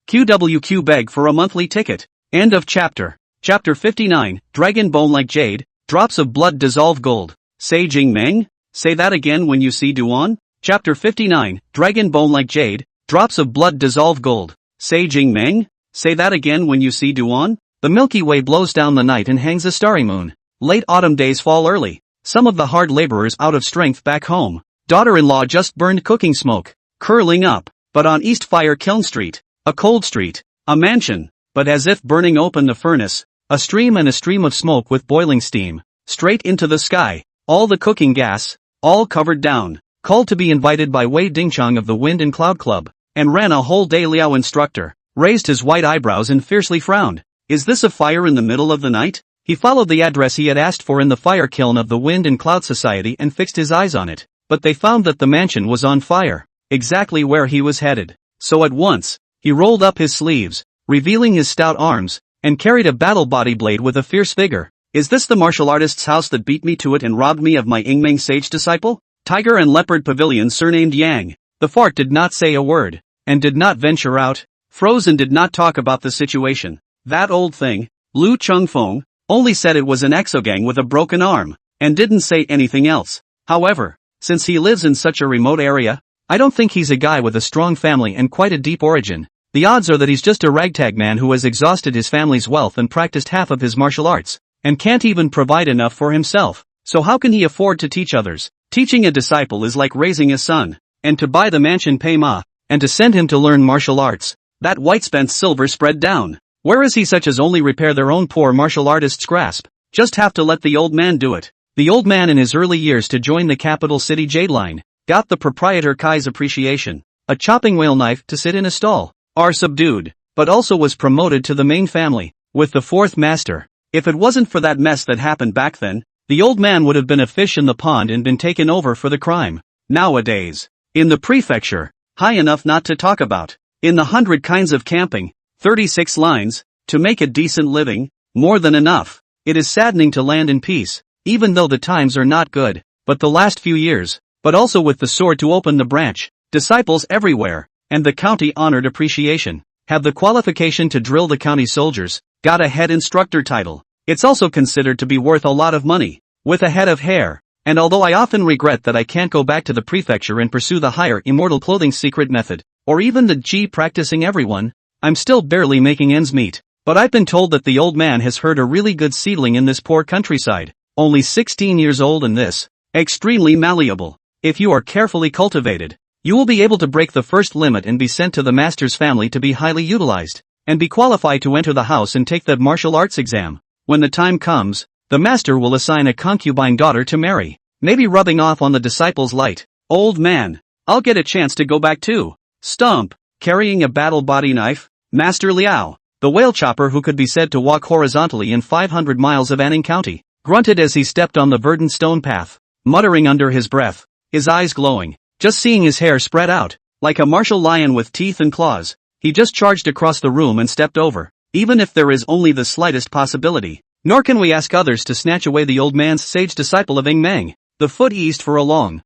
QWQ beg for a monthly ticket. End of chapter. Chapter 59, Dragon Bone like Jade, Drops of Blood Dissolve Gold. Say Jing Meng? Say that again when you see Duan? Chapter 59, Dragon Bone like Jade, Drops of Blood Dissolve Gold. Say Jing Meng? Say that again when you see Duan? The Milky Way blows down the night and hangs a starry moon. Late autumn days fall early. Some of the hard laborers out of strength back home. Daughter-in-law just burned cooking smoke, curling up, but on East Fire Kiln Street, a cold street, a mansion, but as if burning open the furnace, a stream and a stream of smoke with boiling steam, straight into the sky, all the cooking gas, all covered down, called to be invited by Wei Dingchang of the Wind and Cloud Club, and ran a whole day. Liao instructor, raised his white eyebrows and fiercely frowned. Is this a fire in the middle of the night? He followed the address he had asked for in the fire kiln of the Wind and Cloud Society and fixed his eyes on it, but they found that the mansion was on fire, exactly where he was headed. So at once, he rolled up his sleeves, revealing his stout arms, and carried a battle body blade with a fierce vigor. Is this the martial artist's house that beat me to it and robbed me of my Ingmeng sage disciple? Tiger and Leopard Pavilion surnamed Yang. The fart did not say a word, and did not venture out. Frozen did not talk about the situation. That old thing, Lu Chungfeng, only said it was an exogang with a broken arm, and didn't say anything else. However, since he lives in such a remote area, I don't think he's a guy with a strong family and quite a deep origin. The odds are that he's just a ragtag man who has exhausted his family's wealth and practiced half of his martial arts, and can't even provide enough for himself. So how can he afford to teach others? Teaching a disciple is like raising a son, and to buy the mansion pay ma, and to send him to learn martial arts. That white spent silver spread down. Where is he such as only repair their own poor martial artist's grasp? Just have to let the old man do it. The old man in his early years to join the capital city Jade Line, got the proprietor Kai's appreciation, a chopping whale knife to sit in a stall, are subdued, but also was promoted to the main family, with the fourth master. If it wasn't for that mess that happened back then, the old man would have been a fish in the pond and been taken over for the crime. Nowadays, in the prefecture, high enough not to talk about, in the 100 kinds of camping, 36 lines, to make a decent living, more than enough. It is saddening to land in peace, even though the times are not good, but the last few years, but also with the sword to open the branch, disciples everywhere, and the county honored appreciation, have the qualification to drill the county soldiers, got a head instructor title. It's also considered to be worth a lot of money, with a head of hair, and although I often regret that I can't go back to the prefecture and pursue the higher immortal clothing secret method, or even the G practicing everyone, I'm still barely making ends meet. But I've been told that the old man has heard a really good seedling in this poor countryside, only 16 years old and this, extremely malleable. If you are carefully cultivated, you will be able to break the first limit and be sent to the master's family to be highly utilized, and be qualified to enter the house and take that martial arts exam. When the time comes, the master will assign a concubine daughter to marry, maybe rubbing off on the disciple's light. Old man, I'll get a chance to go back too. Stump, carrying a battle body knife, Master Liao, the whale chopper who could be said to walk horizontally in 500 miles of Anning County, grunted as he stepped on the verdant stone path, muttering under his breath, his eyes glowing. Just seeing his hair spread out, like a martial lion with teeth and claws, he just charged across the room and stepped over, even if there is only the slightest possibility. Nor can we ask others to snatch away the old man's sage disciple of Ing Meng. The foot eased for a long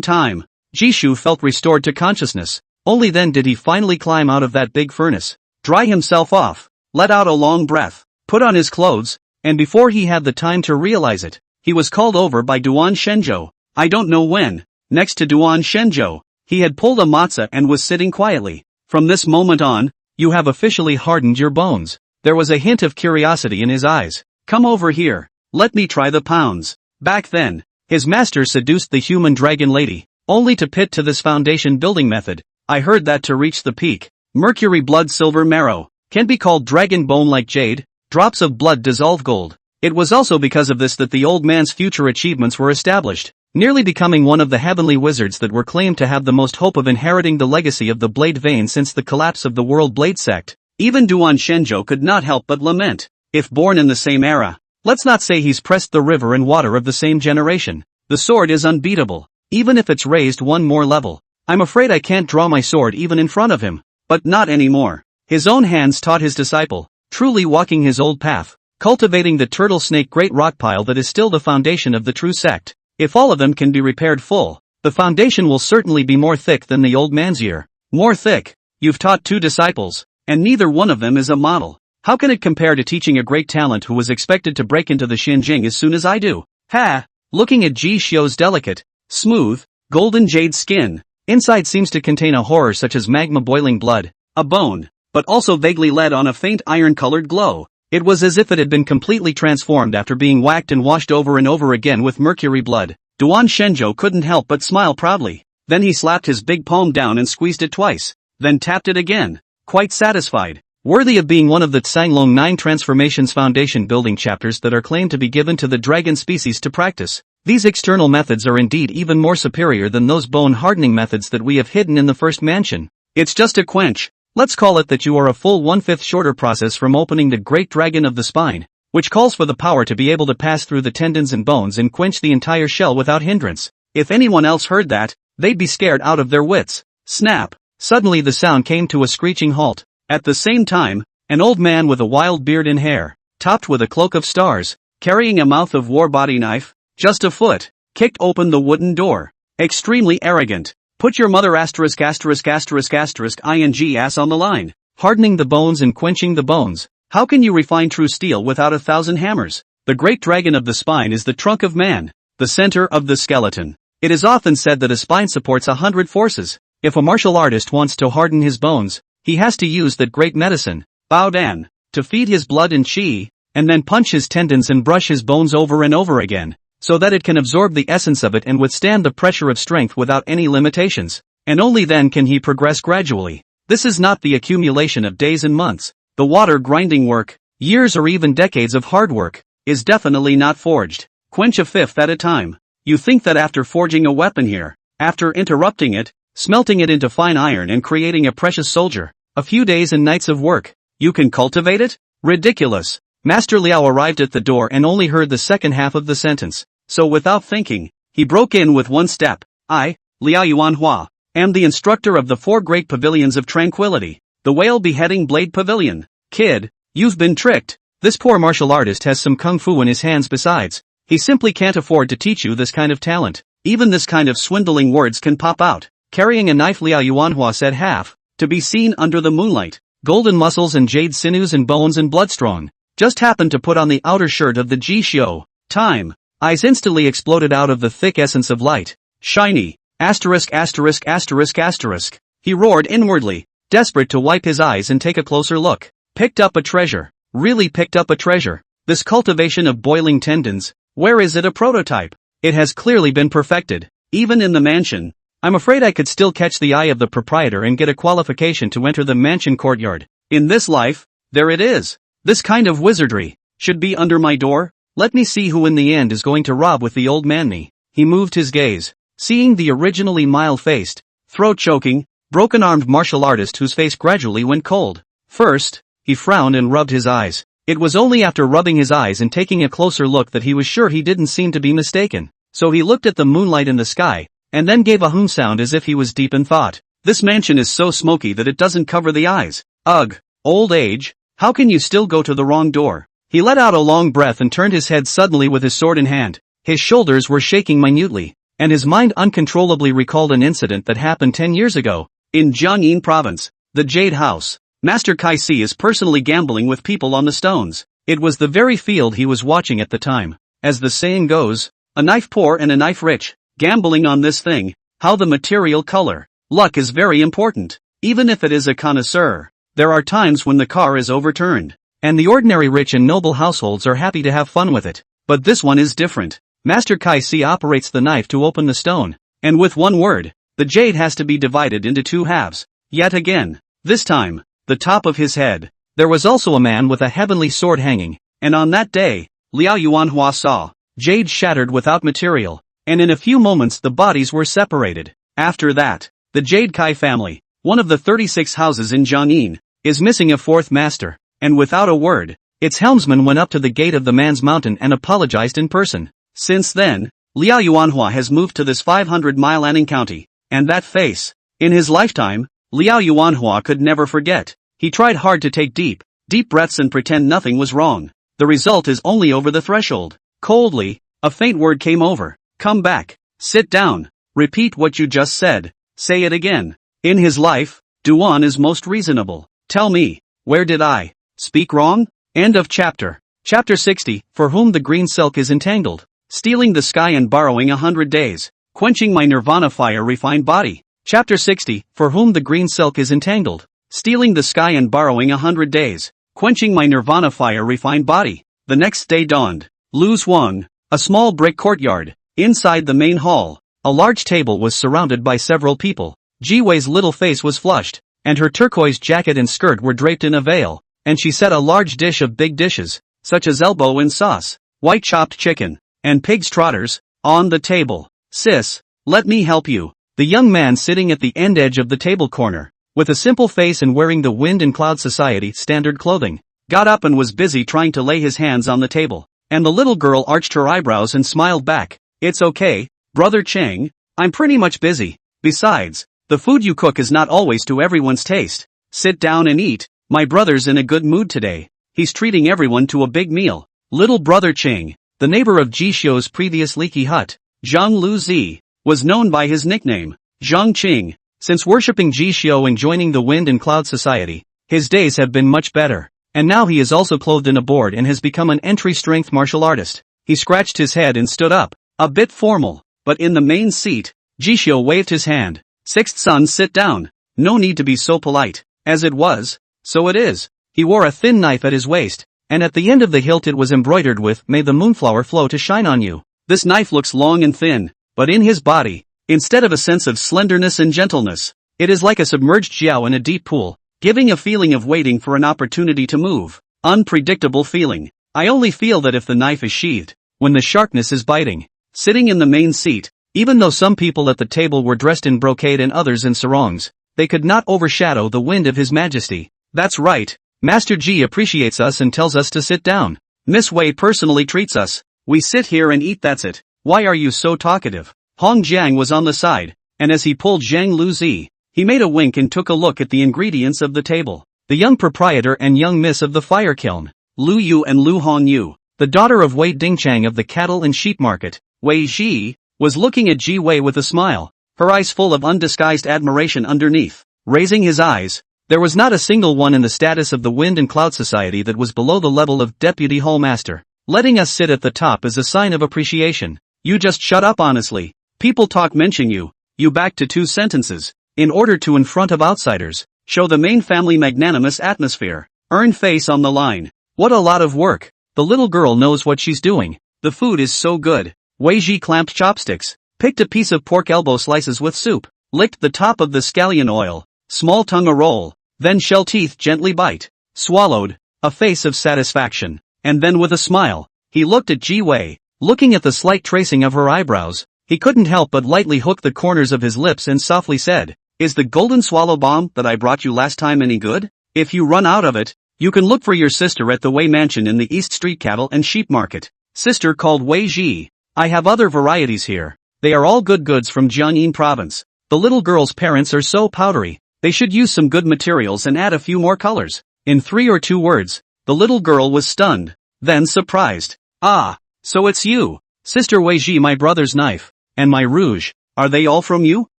time. Jishu felt restored to consciousness. Only then did he finally climb out of that big furnace, dry himself off, let out a long breath, put on his clothes, and before he had the time to realize it, he was called over by Duan Shenzhou. I don't know when. Next to Duan Shenzhou, he had pulled a matza and was sitting quietly. From this moment on, you have officially hardened your bones. There was a hint of curiosity in his eyes. Come over here. Let me try the pounds. Back then, his master seduced the human dragon lady, only to pit to this foundation building method. I heard that to reach the peak, mercury blood silver marrow, can be called dragon bone like jade, drops of blood dissolve gold. It was also because of this that the old man's future achievements were established, nearly becoming one of the heavenly wizards that were claimed to have the most hope of inheriting the legacy of the blade vein since the collapse of the world blade sect. Even Duan Shenzhou could not help but lament. If born in the same era, let's not say he's pressed the river and water of the same generation. The sword is unbeatable, even if it's raised one more level. I'm afraid I can't draw my sword even in front of him. But not anymore. His own hands taught his disciple, truly walking his old path, cultivating the turtle snake great rock pile that is still the foundation of the true sect. If all of them can be repaired full, the foundation will certainly be more thick than the old man's year. More thick. You've taught 2 disciples, and neither one of them is a model. How can it compare to teaching a great talent who was expected to break into the Xinjing as soon as I do? Ha! Looking at Ji Xiu's delicate, smooth, golden jade skin, inside seems to contain a horror such as magma boiling blood, a bone, but also vaguely led on a faint iron-colored glow. It was as if it had been completely transformed after being whacked and washed over and over again with mercury blood. Duan Shenzhou couldn't help but smile proudly. Then he slapped his big palm down and squeezed it twice, then tapped it again, quite satisfied. Worthy of being one of the Tsanglong 9 Transformations Foundation building chapters that are claimed to be given to the dragon species to practice. These external methods are indeed even more superior than those bone-hardening methods that we have hidden in the first mansion. It's just a quench. Let's call it that you are a full 1/5 shorter process from opening the great dragon of the spine, which calls for the power to be able to pass through the tendons and bones and quench the entire shell without hindrance. If anyone else heard that, they'd be scared out of their wits. Snap! Suddenly the sound came to a screeching halt. At the same time, an old man with a wild beard and hair, topped with a cloak of stars, carrying a mouth of war body knife, just a foot, kicked open the wooden door. Extremely arrogant. Put your mother ******** ing ass on the line. Hardening the bones and quenching the bones. How can you refine true steel without 1,000 hammers? The great dragon of the spine is the trunk of man, the center of the skeleton. It is often said that a spine supports 100 forces. If a martial artist wants to harden his bones, he has to use that great medicine, Bao Dan, to feed his blood and qi, and then punch his tendons and brush his bones over and over again, so that it can absorb the essence of it and withstand the pressure of strength without any limitations. And only then can he progress gradually. This is not the accumulation of days and months. The water grinding work, years or even decades of hard work, is definitely not forged. Quench a fifth at a time. You think that after forging a weapon here, after interrupting it, smelting it into fine iron and creating a precious soldier, a few days and nights of work, you can cultivate it? Ridiculous. Master Liao arrived at the door and only heard the second half of the sentence, so without thinking, he broke in with one step. I, Liao Yuanhua, am the instructor of the 4 great pavilions of tranquility, the whale beheading blade pavilion. Kid, you've been tricked. This poor martial artist has some kung fu in his hands besides. He simply can't afford to teach you this kind of talent. Even this kind of swindling words can pop out. Carrying a knife, Liao Yuanhua said, half to be seen under the moonlight, golden muscles and jade sinews and bones and blood strong. Just happened to put on the outer shirt of the Ji Xiu. Time. Eyes instantly exploded out of the thick essence of light. Shiny. Asterisk asterisk asterisk asterisk. He roared inwardly, desperate to wipe his eyes and take a closer look. Picked up a treasure. Really picked up a treasure. This cultivation of boiling tendons, where is it a prototype? It has clearly been perfected. Even in the mansion. I'm afraid I could still catch the eye of the proprietor and get a qualification to enter the mansion courtyard. In this life, there it is. This kind of wizardry should be under my door. Let me see who in the end is going to rob with the old man me. He moved his gaze, seeing the originally mild-faced, throat-choking, broken-armed martial artist whose face gradually went cold. First, he frowned and rubbed his eyes. It was only after rubbing his eyes and taking a closer look that he was sure he didn't seem to be mistaken. So he looked at the moonlight in the sky, and then gave a sound as if he was deep in thought. This mansion is so smoky that it doesn't cover the eyes. Ugh. Old age. How can you still go to the wrong door? He let out a long breath and turned his head suddenly with his sword in hand. His shoulders were shaking minutely, and his mind uncontrollably recalled an incident that happened 10 years ago. In Jiangyin province, the Jade House, Master Kai Si is personally gambling with people on the stones. It was the very field he was watching at the time. As the saying goes, a knife poor and a knife rich. Gambling on this thing, how the material color. Luck is very important, even if it is a connoisseur. There are times when the car is overturned, and the ordinary rich and noble households are happy to have fun with it. But this one is different. Master Kai Si operates the knife to open the stone, and with one word, the jade has to be divided into two halves. Yet again, this time, the top of his head. There was also a man with a heavenly sword hanging, and on that day, Liao Yuanhua saw jade shattered without material, and in a few moments the bodies were separated. After that, the Jade Kai family, one of the 36 houses in Jiangyin, is missing a fourth master, and without a word, its helmsman went up to the gate of the man's mountain and apologized in person. Since then, Liao Yuanhua has moved to this 500-mile Anning County, and that face. In his lifetime, Liao Yuanhua could never forget. He tried hard to take deep breaths and pretend nothing was wrong. The result is only over the threshold. Coldly, a faint word came over. Come back. Sit down. Repeat what you just said. Say it again. In his life, Duan is most reasonable. Tell me, where did I speak wrong? End of chapter. Chapter 60, For whom the green silk is entangled. Stealing the sky and borrowing 100 days. Quenching my nirvana fire refined body. Chapter 60, For whom the green silk is entangled. Stealing the sky and borrowing 100 days. Quenching my nirvana fire refined body. The next day dawned. Lu Swung. A small brick courtyard. Inside the main hall, a large table was surrounded by several people. Ji Wei's little face was flushed, and her turquoise jacket and skirt were draped in a veil, and she set a large dish of big dishes, such as elbow and sauce, white chopped chicken, and pig's trotters, on the table. Sis, let me help you. The young man sitting at the end edge of the table corner, with a simple face and wearing the Wind and Cloud Society standard clothing, got up and was busy trying to lay his hands on the table, and the little girl arched her eyebrows and smiled back. It's okay, Brother Chang, I'm pretty much busy. Besides, the food you cook is not always to everyone's taste. Sit down and eat. My brother's in a good mood today. He's treating everyone to a big meal. Little Brother Chang, the neighbor of Ji Xiu's previous leaky hut, Zhang Lu Zi, was known by his nickname, Zhang Qing. Since worshipping Ji Xiu and joining the Wind and Cloud Society, his days have been much better. And now he is also clothed in a board and has become an entry-strength martial artist. He scratched his head and stood up. A bit formal, but in the main seat, Ji Xiu waved his hand. Sixth son, sit down. No need to be so polite. As it was, so it is. He wore a thin knife at his waist, and at the end of the hilt it was embroidered with, May the moonflower flow to shine on you. This knife looks long and thin, but in his body, instead of a sense of slenderness and gentleness, it is like a submerged jiao in a deep pool, giving a feeling of waiting for an opportunity to move. Unpredictable feeling. I only feel that if the knife is sheathed, when the sharpness is biting. Sitting in the main seat, even though some people at the table were dressed in brocade and others in sarongs, they could not overshadow the wind of His Majesty. That's right, Master Ji appreciates us and tells us to sit down. Miss Wei personally treats us. We sit here and eat, that's it. Why are you so talkative? Hong Jiang was on the side, and as he pulled Zhang Lu Zi, he made a wink and took a look at the ingredients of the table. The young proprietor and young miss of the fire kiln, Lu Yu and Lu Hong Yu, the daughter of Wei Dingchang of the cattle and sheep market, Wei Ji, was looking at Ji Wei with a smile, her eyes full of undisguised admiration underneath. Raising his eyes, there was not a single one in the status of the Wind and Cloud Society that was below the level of Deputy Hall Master. Letting us sit at the top is a sign of appreciation. You just shut up honestly. People talk mention you back to 2 sentences, in order to in front of outsiders, show the main family magnanimous atmosphere, earn face on the line. What a lot of work. The little girl knows what she's doing. The food is so good. Wei Ji clamped chopsticks, picked a piece of pork elbow slices with soup, licked the top of the scallion oil, small tongue a roll, then shell teeth gently bite, swallowed, a face of satisfaction, and then with a smile, he looked at Ji Wei, looking at the slight tracing of her eyebrows, he couldn't help but lightly hook the corners of his lips and softly said, Is the golden swallow bomb that I brought you last time any good? If you run out of it, you can look for your sister at the Wei Mansion in the East Street Cattle and Sheep Market. Sister called Wei Ji. I have other varieties here. They are all good goods from Jiangyin province. The little girl's parents are so powdery. They should use some good materials and add a few more colors. In 3 or 2 words, the little girl was stunned, then surprised. Ah, so it's you. Sister Wei Ji, my brother's knife, and my rouge, are they all from you?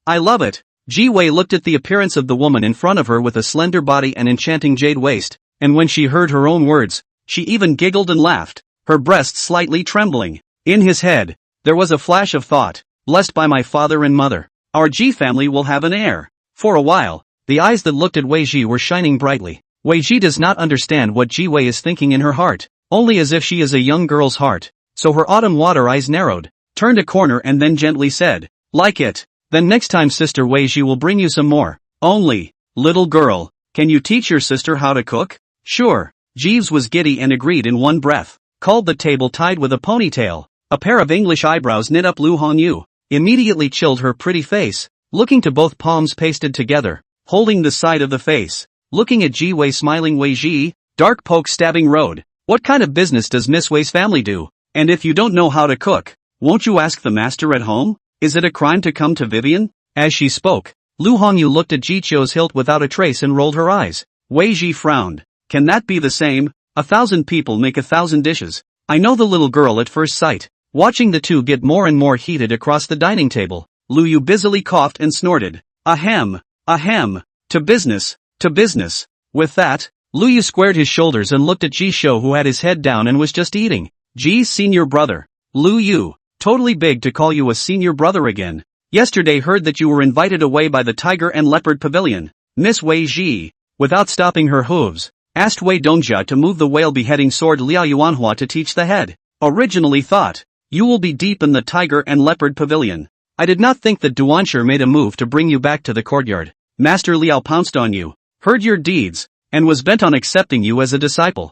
I love it. Ji Wei looked at the appearance of the woman in front of her with a slender body and enchanting jade waist, and when she heard her own words, she even giggled and laughed, her breasts slightly trembling. In his head, there was a flash of thought, blessed by my father and mother, our Ji family will have an heir. For a while, the eyes that looked at Wei Ji were shining brightly. Wei Ji does not understand what Ji Wei is thinking in her heart, only as if she is a young girl's heart, so her autumn water eyes narrowed, turned a corner and then gently said, like it. Then next time Sister Wei Ji will bring you some more. Only, little girl, can you teach your sister how to cook? Sure. Jeeves was giddy and agreed in one breath, called the table tied with a ponytail. A pair of English eyebrows knit up Lu Hongyu, immediately chilled her pretty face, looking to both palms pasted together, holding the side of the face, looking at Ji Wei smiling Wei Ji, dark poke stabbing road. What kind of business does Miss Wei's family do? And if you don't know how to cook, won't you ask the master at home? Is it a crime to come to Vivian? As she spoke, Lu Hongyu looked at Ji Chio's hilt without a trace and rolled her eyes. Wei Ji frowned. Can that be the same? 1,000 people make 1,000 dishes. I know the little girl at first sight. Watching the two get more and more heated across the dining table, Lu Yu busily coughed and snorted. Ahem, ahem, to business, to business. With that, Lu Yu squared his shoulders and looked at Ji Shou who had his head down and was just eating. Ji's senior brother. Lu Yu. Totally big to call you a senior brother again. Yesterday heard that you were invited away by the Tiger and Leopard Pavilion. Miss Wei Ji, without stopping her hooves, asked Wei Dongjia to move the whale beheading sword Liao Yuanhua to teach the head. Originally thought, you will be deep in the Tiger and Leopard Pavilion. I did not think that Duanshi made a move to bring you back to the courtyard. Master Liao pounced on you, heard your deeds, and was bent on accepting you as a disciple.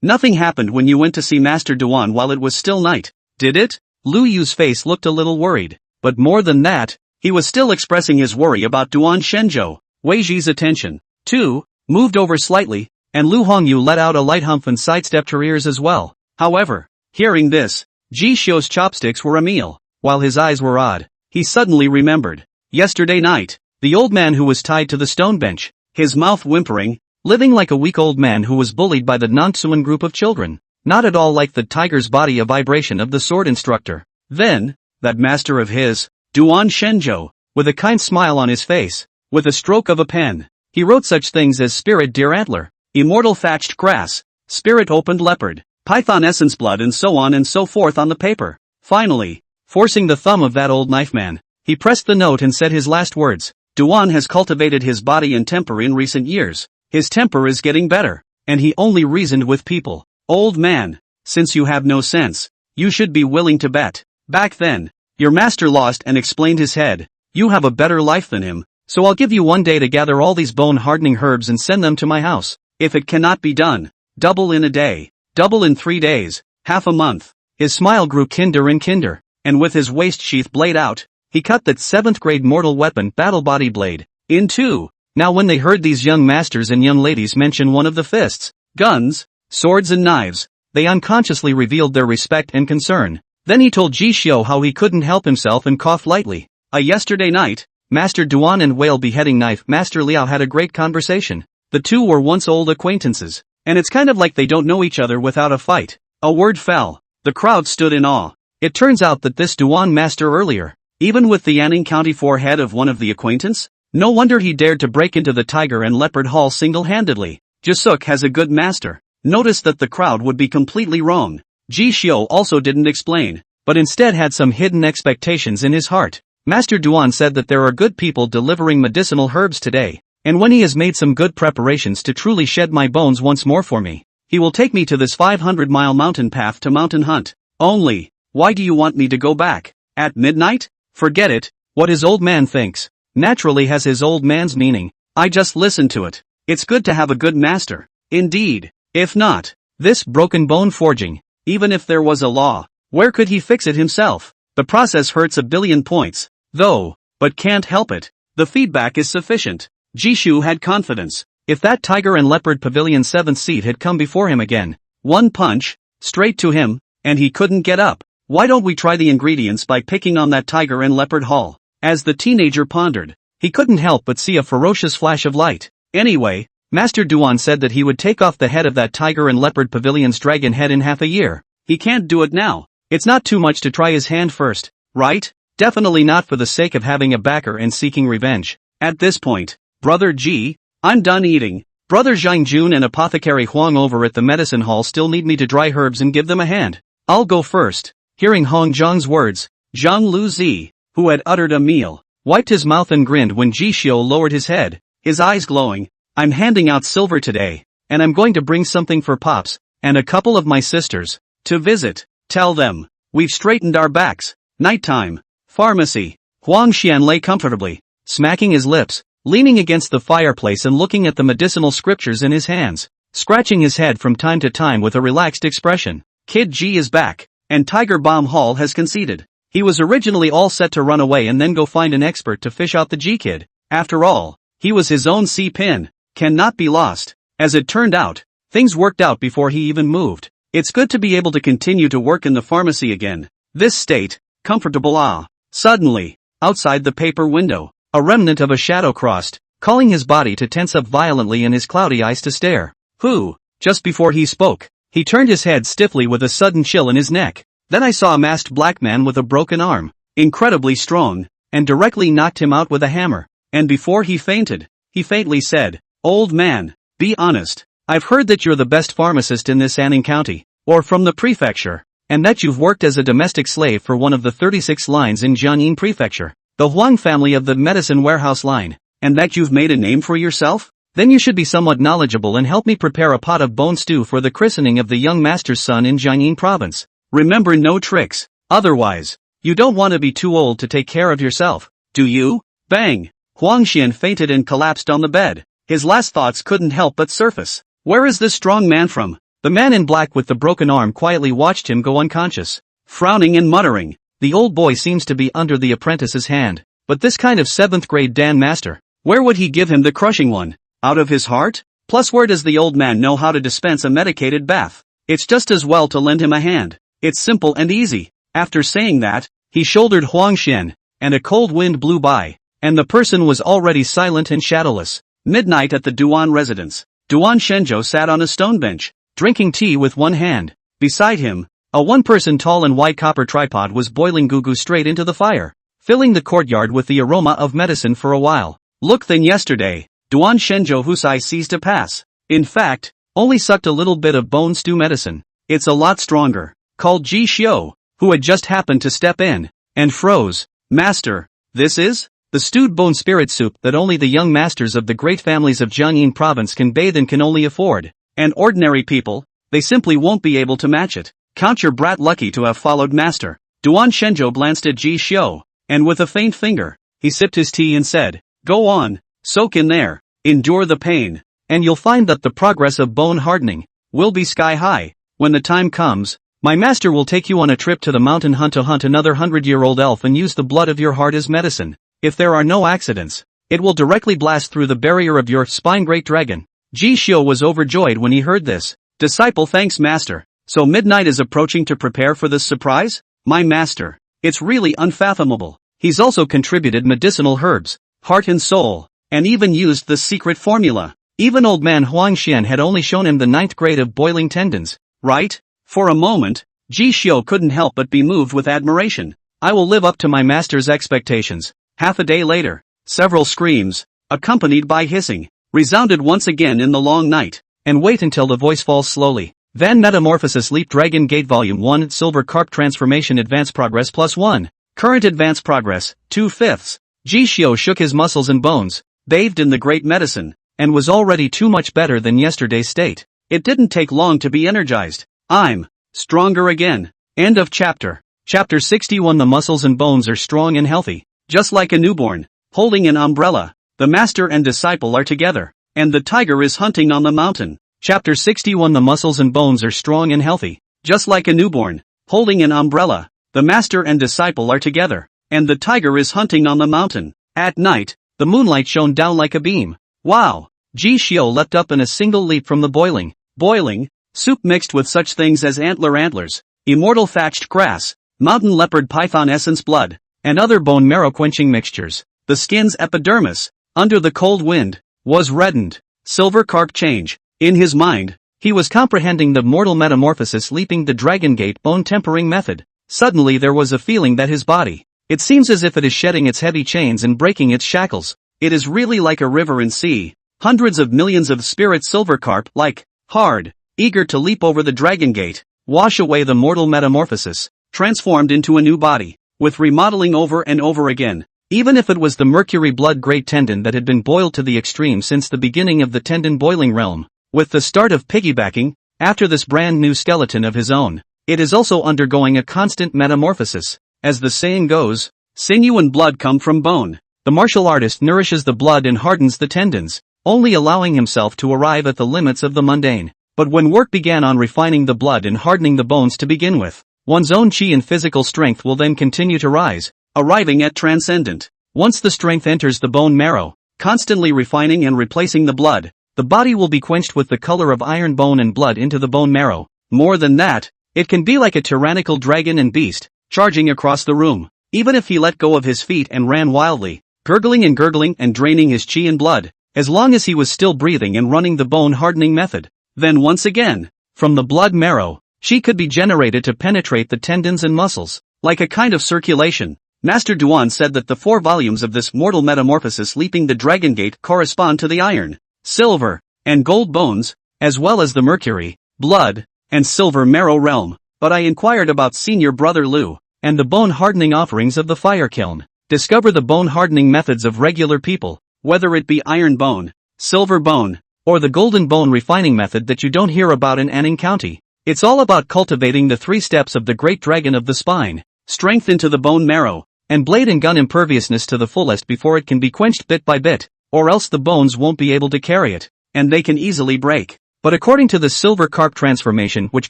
Nothing happened when you went to see Master Duan while it was still night, did it? Lu Yu's face looked a little worried, but more than that, he was still expressing his worry about Duan Shenzhou. Wei Ji's attention, too, moved over slightly, and Lu Hongyu let out a light humph and sidestepped her ears as well. However, hearing this, Ji Xiu's chopsticks were a meal, while his eyes were odd. He suddenly remembered. Yesterday night, the old man who was tied to the stone bench, his mouth whimpering, living like a weak old man who was bullied by the Nangsuan group of children. Not at all like the tiger's body, a vibration of the sword instructor. Then, that master of his, Duan Shenzhou, with a kind smile on his face, with a stroke of a pen, he wrote such things as spirit deer antler, immortal thatched grass, spirit opened leopard, python essence blood and so on and so forth on the paper. Finally, forcing the thumb of that old knife man, he pressed the note and said his last words. Duan has cultivated his body and temper in recent years. His temper is getting better, and he only reasoned with people. Old man, since you have no sense, you should be willing to bet. Back then, your master lost and explained his head. You have a better life than him, so I'll give you 1 day to gather all these bone-hardening herbs and send them to my house. If it cannot be done, double in a day, double in 3 days, half a month. His smile grew kinder and kinder, and with his waist sheath blade out, he cut that 7th grade mortal weapon battle body blade in two. Now when they heard these young masters and young ladies mention one of the fists, guns, swords and knives, they unconsciously revealed their respect and concern. Then he told Ji Xiu how he couldn't help himself and coughed lightly. Yesterday night, Master Duan and whale beheading knife Master Liao had a great conversation. The two were once old acquaintances, and it's kind of like they don't know each other without a fight. A word fell. The crowd stood in awe. It turns out that this Duan master earlier, even with the Anning County forehead of one of the acquaintance, no wonder he dared to break into the Tiger and Leopard Hall single-handedly. Jusuk has a good master. Noticed that the crowd would be completely wrong. Ji Xiu also didn't explain, but instead had some hidden expectations in his heart. Master Duan said that there are good people delivering medicinal herbs today, and when he has made some good preparations to truly shed my bones once more for me, he will take me to this 500-mile mountain path to mountain hunt. Only, why do you want me to go back? At midnight? Forget it. What his old man thinks, naturally has his old man's meaning. I just listen to it. It's good to have a good master. Indeed. If not, this broken bone forging, even if there was a law, where could he fix it himself? The process hurts 1,000,000,000 points, though, but can't help it. The feedback is sufficient. Jishu had confidence. If that Tiger and Leopard Pavilion 7th seat had come before him again, one punch, straight to him, and he couldn't get up. Why don't we try the ingredients by picking on that tiger and leopard hall? As the teenager pondered, he couldn't help but see a ferocious flash of light. Anyway, Master Duan said that he would take off the head of that tiger and leopard pavilion's dragon head in half a year. He can't do it now. It's not too much to try his hand first, right? Definitely not for the sake of having a backer and seeking revenge. At this point, Brother G, I'm done eating. Brother Zhang Jun and Apothecary Huang over at the medicine hall still need me to dry herbs and give them a hand. I'll go first. Hearing Hong Zhang's words, Zhang Luzi, who had uttered a meal, wiped his mouth and grinned when Ji Xiu lowered his head, his eyes glowing. I'm handing out silver today, and I'm going to bring something for Pops, and a couple of my sisters, to visit. Tell them, we've straightened our backs. Nighttime. Pharmacy. Huang Xian lay comfortably, smacking his lips, leaning against the fireplace and looking at the medicinal scriptures in his hands, scratching his head from time to time with a relaxed expression. Kid G is back, and Tiger Bomb Hall has conceded. He was originally all set to run away and then go find an expert to fish out the G-Kid. After all, he was his own C-Pin, cannot be lost. As it turned out, things worked out before he even moved. It's good to be able to continue to work in the pharmacy again. This state, comfortable. Suddenly, outside the paper window, a remnant of a shadow crossed, calling his body to tense up violently and his cloudy eyes to stare. Who? Just before he spoke, he turned his head stiffly with a sudden chill in his neck. Then I saw a masked black man with a broken arm, incredibly strong, and directly knocked him out with a hammer. And before he fainted, he faintly said, "Old man, be honest. I've heard that you're the best pharmacist in this Anning County, or from the prefecture, and that you've worked as a domestic slave for one of the 36 lines in Jiangyin Prefecture, the Huang family of the medicine warehouse line, and that you've made a name for yourself? Then you should be somewhat knowledgeable and help me prepare a pot of bone stew for the christening of the young master's son in Jiangyin Province. Remember, no tricks, otherwise, you don't want to be too old to take care of yourself, do you?" Bang! Huang Xian fainted and collapsed on the bed. His last thoughts couldn't help but surface. Where is this strong man from? The man in black with the broken arm quietly watched him go unconscious, frowning and muttering. The old boy seems to be under the apprentice's hand, but this kind of 7th grade Dan master, where would he give him the crushing one? Out of his heart? Plus, where does the old man know how to dispense a medicated bath? It's just as well to lend him a hand. It's simple and easy. After saying that, he shouldered Huang Xian, and a cold wind blew by, and the person was already silent and shadowless. Midnight at the Duan residence. Duan Shenzhou sat on a stone bench, drinking tea with one hand. Beside him, a one-person tall and white copper tripod was boiling gugu straight into the fire, filling the courtyard with the aroma of medicine for a while. Look, than yesterday, Duan Shenzhou Husai seized a pass. In fact, only sucked a little bit of bone stew medicine. It's a lot stronger. Called Ji Xiu, who had just happened to step in, and froze. "Master, this is?" "The stewed bone spirit soup that only the young masters of the great families of Jiangyin province can bathe in, can only afford. And ordinary people, they simply won't be able to match it. Count your brat lucky to have followed master." Duan Shenzhou glanced at Ji Xiu, and with a faint finger, he sipped his tea and said, "Go on, soak in there, endure the pain, and you'll find that the progress of bone hardening will be sky high. When the time comes, my master will take you on a trip to the mountain hunt to hunt another 100-year-old elf and use the blood of your heart as medicine. If there are no accidents, it will directly blast through the barrier of your spine, great dragon." Ji Xiu was overjoyed when he heard this. "Disciple, thanks master. So midnight is approaching to prepare for this surprise? My master, it's really unfathomable. He's also contributed medicinal herbs, heart and soul, and even used the secret formula. Even old man Huang Xian had only shown him the 9th grade of boiling tendons, right?" For a moment, Ji Xiu couldn't help but be moved with admiration. "I will live up to my master's expectations." Half a day later, several screams, accompanied by hissing, resounded once again in the long night. And wait until the voice falls slowly. Van Metamorphosis Leap Dragon Gate Volume 1 Silver Carp Transformation Advance Progress +1. Current Advance Progress, 2/5. Ji Xiu shook his muscles and bones, bathed in the great medicine, and was already too much better than yesterday's state. It didn't take long to be energized. "I'm stronger again." End of chapter. Chapter 61. The muscles and bones are strong and healthy, just like a newborn, holding an umbrella. The master and disciple are together, and the tiger is hunting on the mountain. Chapter 61. The muscles and bones are strong and healthy, just like a newborn, holding an umbrella. The master and disciple are together, and the tiger is hunting on the mountain. At night, the moonlight shone down like a beam. Wow! Ji Xiu leapt up in a single leap from the boiling soup mixed with such things as antlers, immortal thatched grass, mountain leopard python essence blood, and other bone marrow quenching mixtures. The skin's epidermis, under the cold wind, was reddened. Silver carp change. In his mind, he was comprehending the mortal metamorphosis leaping the dragon gate bone tempering method. Suddenly there was a feeling that his body, it seems as if it is shedding its heavy chains and breaking its shackles. It is really like a river and sea. Hundreds of millions of spirit silver carp, like, hard, eager to leap over the dragon gate, wash away the mortal metamorphosis, transformed into a new body, with remodeling over and over again. Even if it was the mercury blood great tendon that had been boiled to the extreme since the beginning of the tendon boiling realm, with the start of piggybacking, after this brand new skeleton of his own, it is also undergoing a constant metamorphosis. As the saying goes, sinew and blood come from bone. The martial artist nourishes the blood and hardens the tendons, only allowing himself to arrive at the limits of the mundane. But when work began on refining the blood and hardening the bones to begin with, one's own chi and physical strength will then continue to rise, arriving at transcendent. Once the strength enters the bone marrow, constantly refining and replacing the blood, the body will be quenched with the color of iron bone and blood into the bone marrow. More than that, it can be like a tyrannical dragon and beast, charging across the room. Even if he let go of his feet and ran wildly, gurgling and draining his chi and blood, as long as he was still breathing and running the bone hardening method, then once again, from the blood marrow, chi could be generated to penetrate the tendons and muscles, like a kind of circulation. Master Duan said that the 4 volumes of this mortal metamorphosis leaping the dragon gate correspond to the iron, silver, and gold bones, as well as the mercury, blood, and silver marrow realm. But I inquired about senior brother Lu, and the bone hardening offerings of the fire kiln. Discover the bone hardening methods of regular people, whether it be iron bone, silver bone, or the golden bone refining method that you don't hear about in Anning County. It's all about cultivating the 3 steps of the great dragon of the spine, strength into the bone marrow, and blade and gun imperviousness to the fullest before it can be quenched bit by bit, or else the bones won't be able to carry it, and they can easily break. But according to the silver carp transformation which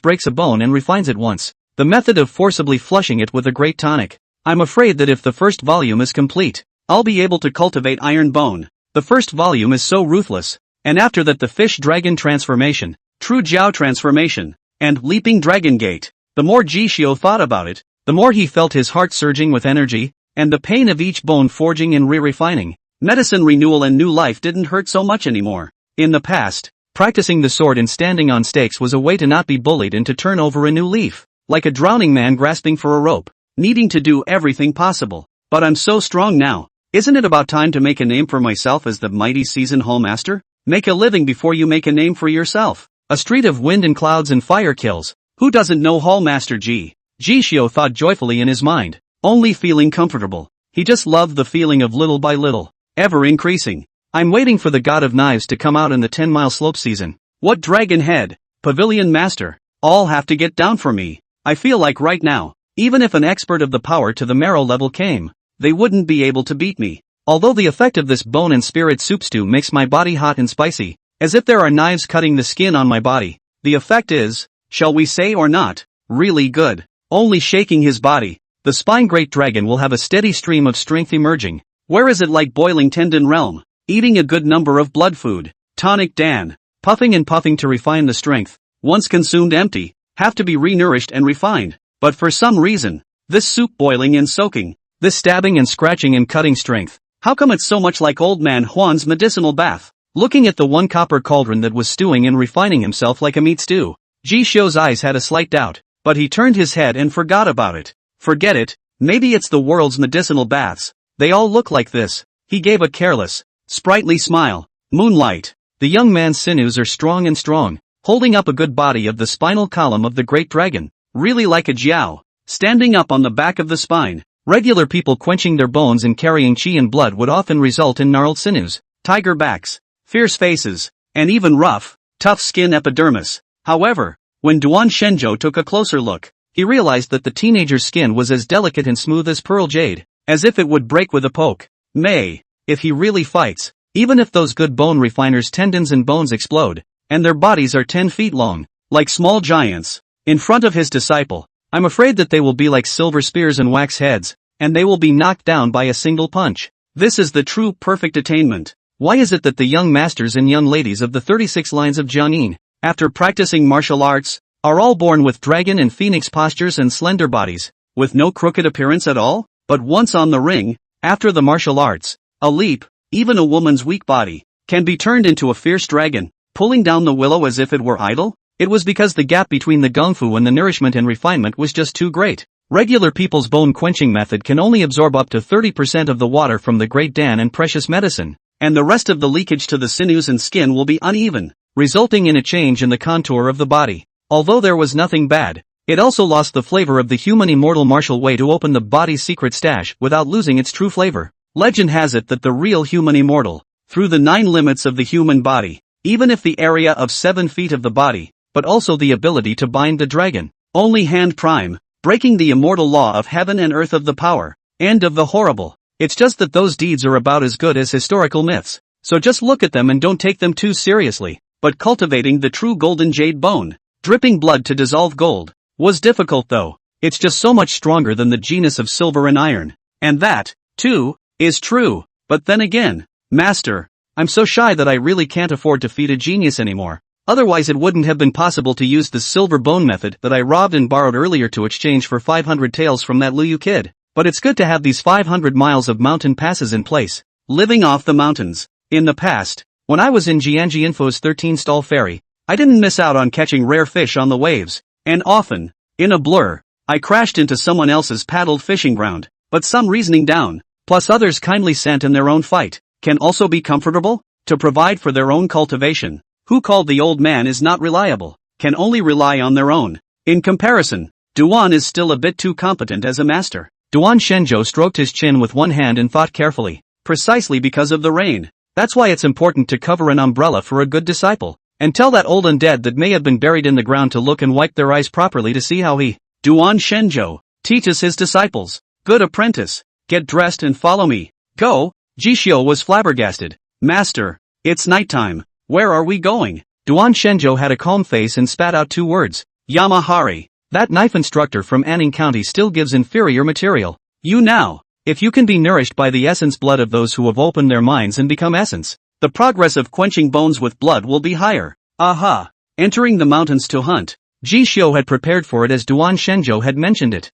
breaks a bone and refines it once, the method of forcibly flushing it with a great tonic, I'm afraid that if the first volume is complete, I'll be able to cultivate iron bone. The first volume is so ruthless, and after that the fish dragon transformation, true Jiao transformation, and leaping dragon gate. The more Ji Xiu thought about it, the more he felt his heart surging with energy, and the pain of each bone forging and re-refining. Medicine renewal and new life didn't hurt so much anymore. In the past, practicing the sword and standing on stakes was a way to not be bullied and to turn over a new leaf, like a drowning man grasping for a rope, needing to do everything possible. But I'm so strong now. Isn't it about time to make a name for myself as the mighty season hall master? Make a living before you make a name for yourself. A street of wind and clouds and fire kills. Who doesn't know Hall Master Ji? Ji Xiu thought joyfully in his mind, only feeling comfortable. He just loved the feeling of little by little, ever increasing. I'm waiting for the God of Knives to come out in the 10-mile slope season. What dragon head, pavilion master, all have to get down for me. I feel like right now, even if an expert of the power to the marrow level came, they wouldn't be able to beat me. Although the effect of this bone and spirit soup stew makes my body hot and spicy, as if there are knives cutting the skin on my body, the effect is, shall we say or not, really good. Only shaking his body, the spine great dragon will have a steady stream of strength emerging. Where is it like boiling tendon realm? Eating a good number of blood food, tonic Dan, puffing and puffing to refine the strength, once consumed empty, have to be re-nourished and refined. But for some reason, this soup boiling and soaking, this stabbing and scratching and cutting strength, how come it's so much like old man Juan's medicinal bath? Looking at the 1 copper cauldron that was stewing and refining himself like a meat stew, Ji Xiu's eyes had a slight doubt, but he turned his head and forgot about it. Forget it, maybe it's the world's medicinal baths. They all look like this. He gave a careless, sprightly smile. Moonlight. The young man's sinews are strong and strong, holding up a good body of the spinal column of the great dragon, really like a jiao, standing up on the back of the spine. Regular people quenching their bones and carrying chi and blood would often result in gnarled sinews, tiger backs, fierce faces, and even rough, tough skin epidermis. However, when Duan Shenzhou took a closer look, he realized that the teenager's skin was as delicate and smooth as pearl jade, as if it would break with a poke. If he really fights, even if those good bone refiners' tendons and bones explode, and their bodies are 10 feet long, like small giants, in front of his disciple, I'm afraid that they will be like silver spears and wax heads, and they will be knocked down by a single punch. This is the true perfect attainment. Why is it that the young masters and young ladies of the 36 lines of Jiangyin, after practicing martial arts, are all born with dragon and phoenix postures and slender bodies? with no crooked appearance at all? But once on the ring, after the martial arts, a leap, even a woman's weak body, can be turned into a fierce dragon, pulling down the willow as if it were idle? It was because the gap between the gung-fu and the nourishment and refinement was just too great. Regular people's bone-quenching method can only absorb up to 30% of the water from the great Dan and precious medicine, and the rest of the leakage to the sinews and skin will be uneven, resulting in a change in the contour of the body. Although there was nothing bad, it also lost the flavor of the human immortal martial way to open the body's secret stash without losing its true flavor. Legend has it that the real human immortal, through the 9 limits of the human body, even if the area of 7 feet of the body, but also the ability to bind the dragon, only hand prime, breaking the immortal law of heaven and earth of the power, and of the horrible. It's just that those deeds are about as good as historical myths, so just look at them and don't take them too seriously. But cultivating the true golden jade bone, dripping blood to dissolve gold, was difficult though. It's just so much stronger than the genus of silver and iron. And that, too, is true. But then again, Master, I'm so shy that I really can't afford to feed a genius anymore. Otherwise it wouldn't have been possible to use the silver bone method that I robbed and borrowed earlier to exchange for 500 taels from that Liu kid. But it's good to have these 500 miles of mountain passes in place. Living off the mountains. In the past, when I was in Jianji Info's 13-stall ferry, I didn't miss out on catching rare fish on the waves. And often, in a blur, I crashed into someone else's paddled fishing ground. But some reasoning down, plus others kindly sent in their own fight, can also be comfortable, to provide for their own cultivation. Who called the old man is not reliable, can only rely on their own. In comparison, Duan is still a bit too competent as a master. Duan Shenzhou stroked his chin with one hand and thought carefully. Precisely because of the rain. That's why it's important to cover an umbrella for a good disciple. And tell that old undead that may have been buried in the ground to look and wipe their eyes properly to see how he, Duan Shenzhou, teaches his disciples. Good apprentice. Get dressed and follow me. Go. Jishio was flabbergasted. Master, it's nighttime. Where are we going? Duan Shenzhou had a calm face and spat out 2 words. Yamahari. That knife instructor from Anning County still gives inferior material. You now. If you can be nourished by the essence blood of those who have opened their minds and become essence, the progress of quenching bones with blood will be higher. Aha. Entering the mountains to hunt. Jishio had prepared for it as Duan Shenzhou had mentioned it.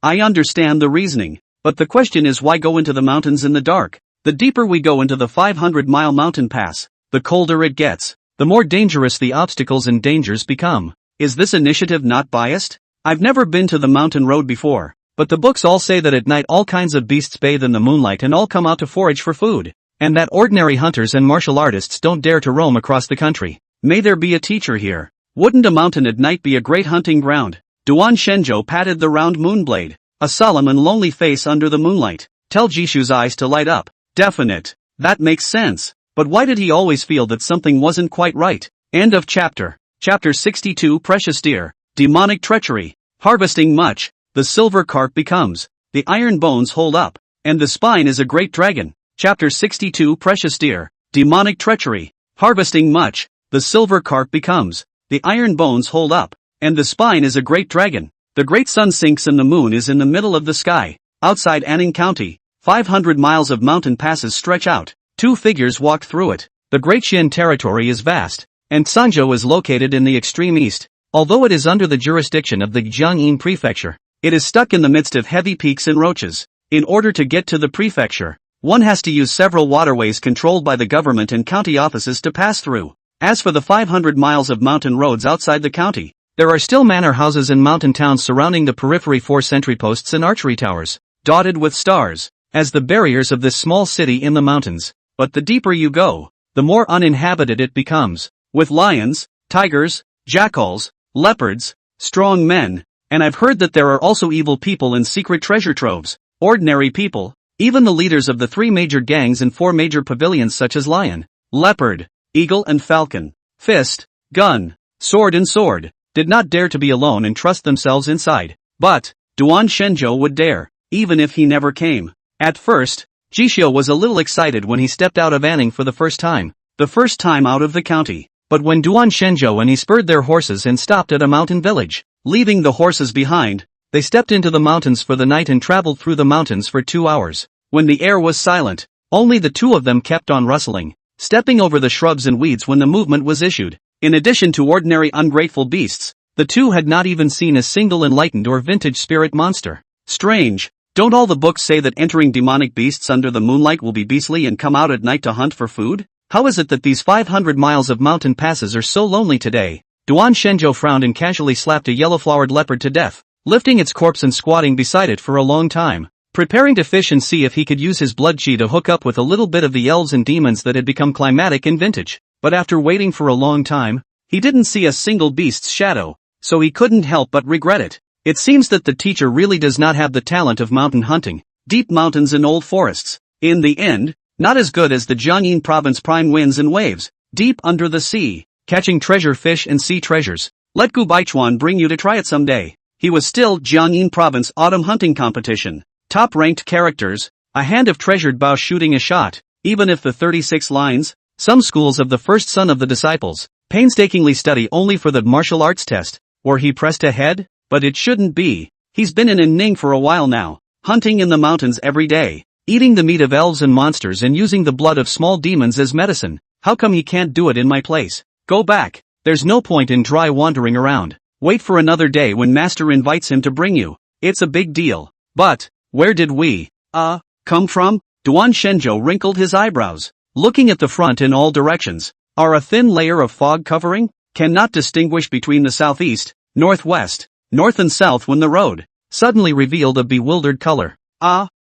I understand the reasoning. But the question is why go into the mountains in the dark? The deeper we go into the 500-mile mountain pass, the colder it gets, the more dangerous the obstacles and dangers become. Is this initiative not biased? I've never been to the mountain road before, but the books all say that at night all kinds of beasts bathe in the moonlight and all come out to forage for food, and that ordinary hunters and martial artists don't dare to roam across the country. May there be a teacher here. Wouldn't a mountain at night be a great hunting ground? Duan Shenzhou patted the round moonblade, a solemn and lonely face under the moonlight. Tell Jishu's eyes to light up. Definite. That makes sense. But why did he always feel that something wasn't quite right? End of chapter. Chapter 62 Precious Deer. Demonic Treachery. Harvesting much, the silver carp becomes. The iron bones hold up, and the spine is a great dragon. Chapter 62 Precious Deer. Demonic Treachery. Harvesting much, the silver carp becomes. The iron bones hold up, and the spine is a great dragon. The great sun sinks and the moon is in the middle of the sky. Outside Anning County, 500 miles of mountain passes stretch out. 2 figures walk through it. The Great Xin territory is vast, and Sanzhou is located in the extreme east. Although it is under the jurisdiction of the Jiangyin prefecture, it is stuck in the midst of heavy peaks and roaches. In order to get to the prefecture, one has to use several waterways controlled by the government and county offices to pass through. As for the 500 miles of mountain roads outside the county, there are still manor houses and mountain towns surrounding the periphery, 4 sentry posts and archery towers, dotted with stars, as the barriers of this small city in the mountains. But the deeper you go, the more uninhabited it becomes, with lions, tigers, jackals, leopards, strong men, and I've heard that there are also evil people in secret treasure troves, ordinary people, even the leaders of the 3 major gangs and 4 major pavilions such as lion, leopard, eagle and falcon, fist, gun, sword, did not dare to be alone and trust themselves inside. But Duan Shenzhou would dare, even if he never came. At first, Jishio was a little excited when he stepped out of Anning for the first time out of the county. But when Duan Shenzhou and he spurred their horses and stopped at a mountain village, leaving the horses behind, they stepped into the mountains for the night and traveled through the mountains for 2 hours. When the air was silent, only the 2 of them kept on rustling, stepping over the shrubs and weeds when the movement was issued. In addition to ordinary ungrateful beasts, The two had not even seen a single enlightened or vintage spirit monster. Strange. Don't all the books say that entering demonic beasts under the moonlight will be beastly and come out at night to hunt for food? How is it that these 500 miles of mountain passes are so lonely today? Duan Shenzhou frowned and casually slapped a yellow-flowered leopard to death, lifting its corpse and squatting beside it for a long time, preparing to fish and see if he could use his blood chi to hook up with a little bit of the elves and demons that had become climatic in vintage. But after waiting for a long time, he didn't see a single beast's shadow, so he couldn't help but regret it. It seems that the teacher really does not have the talent of mountain hunting, deep mountains and old forests. In the end, not as good as the Jiangyin province prime winds and waves, deep under the sea, catching treasure fish and sea treasures. Let Gu Baichuan bring you to try it someday. He was still Jiangyin province autumn hunting competition. Top-ranked characters, a hand of treasured bow shooting a shot, even if the 36 lines, some schools of the first son of the disciples, painstakingly study only for the martial arts test, or he pressed ahead, but it shouldn't be. He's been in Ning for a while now, hunting in the mountains every day, eating the meat of elves and monsters and using the blood of small demons as medicine. How come he can't do it in my place? Go back. There's no point in dry wandering around. Wait for another day when master invites him to bring you. It's a big deal. But, where did we, come from? Duan Shenzhou wrinkled his eyebrows, looking at the front in all directions. Are a thin layer of fog covering? Cannot distinguish between the southeast, northwest, north and south when the road suddenly revealed a bewildered color.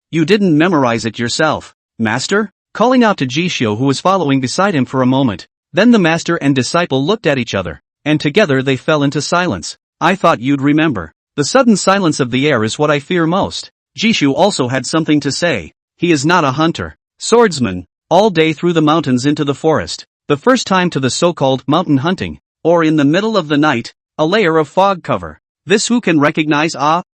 You didn't memorize it yourself, master? Calling out to Jishio who was following beside him for a moment. Then the master and disciple looked at each other, and together they fell into silence. I thought you'd remember. The sudden silence of the air is what I fear most. Jishu also had something to say. He is not a hunter, swordsman, all day through the mountains into the forest. The first time to the so-called mountain hunting, or in the middle of the night, a layer of fog cover. This who can recognize?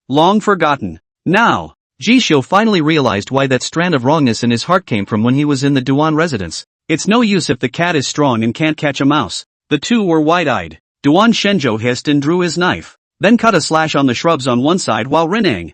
Long forgotten. Now, Jisho finally realized why that strand of wrongness in his heart came from when he was in the Duan residence. It's no use if the cat is strong and can't catch a mouse. The two were wide-eyed. Duan Shenzhou hissed and drew his knife, then cut a slash on the shrubs on one side while reneging.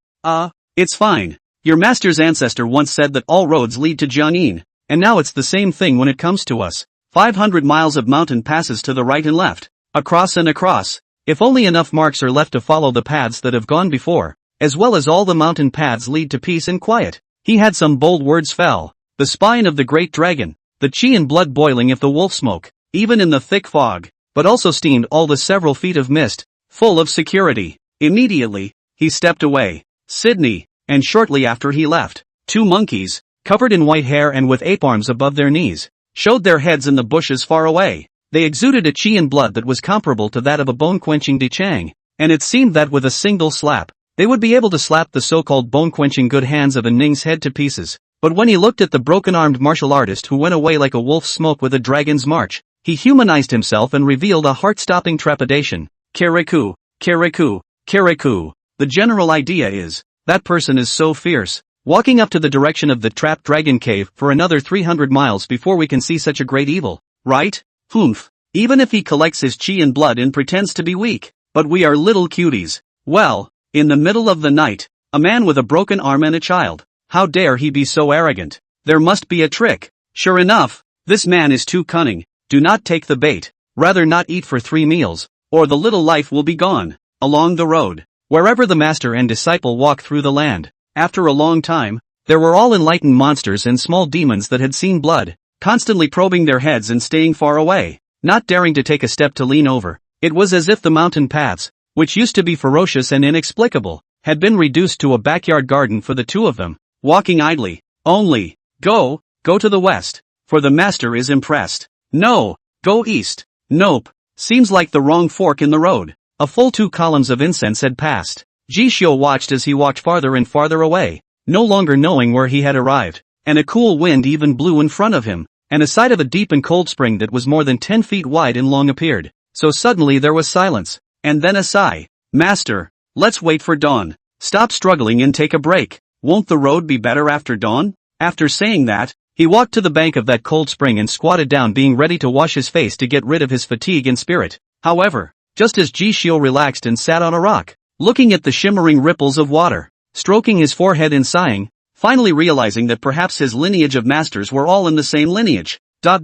It's fine. Your master's ancestor once said that all roads lead to Jiangyin, and now it's the same thing when it comes to us. 500 miles of mountain passes to the right and left, across and across. If only enough marks are left to follow the paths that have gone before, as well as all the mountain paths lead to peace and quiet. He had some bold words fell. The spine of the great dragon, the chi and blood boiling if the wolf smoke, even in the thick fog, but also steamed all the several feet of mist, full of security. Immediately, he stepped away. Sydney, and shortly after he left, two monkeys, covered in white hair and with ape arms above their knees, showed their heads in the bushes far away. They exuded a chi and blood that was comparable to that of a bone-quenching Di Chang, and it seemed that with a single slap, they would be able to slap the so-called bone-quenching good hands of a Ning's head to pieces. But when he looked at the broken-armed martial artist who went away like a wolf's smoke with a dragon's march, he humanized himself and revealed a heart-stopping trepidation. Kirikou, Kirikou, Kirikou. The general idea is, that person is so fierce, walking up to the direction of the trapped dragon cave for another 300 miles before we can see such a great evil, right? Humph. Even if he collects his chi and blood and pretends to be weak, but we are little cuties. Well, in the middle of the night, a man with a broken arm and a child. How dare he be so arrogant? There must be a trick. Sure enough, this man is too cunning. Do not take the bait. Rather not eat for 3 meals, or the little life will be gone. Along the road, wherever the master and disciple walked through the land, after a long time, there were all enlightened monsters and small demons that had seen blood, constantly probing their heads and staying far away, not daring to take a step to lean over. It was as if the mountain paths, which used to be ferocious and inexplicable, had been reduced to a backyard garden for the two of them, walking idly. Only, go to the west, for the master is impressed. No, go east. Nope, seems like the wrong fork in the road. A full 2 columns of incense had passed. Jishio watched as he walked farther and farther away, no longer knowing where he had arrived, and a cool wind even blew in front of him, and a sight of a deep and cold spring that was more than 10 feet wide and long appeared. So suddenly there was silence, and then a sigh. Master, let's wait for dawn. Stop struggling and take a break. Won't the road be better after dawn? After saying that, he walked to the bank of that cold spring and squatted down, being ready to wash his face to get rid of his fatigue and spirit. However, just as Jishio relaxed and sat on a rock, looking at the shimmering ripples of water, stroking his forehead and sighing, finally realizing that perhaps his lineage of masters were all in the same lineage. Da.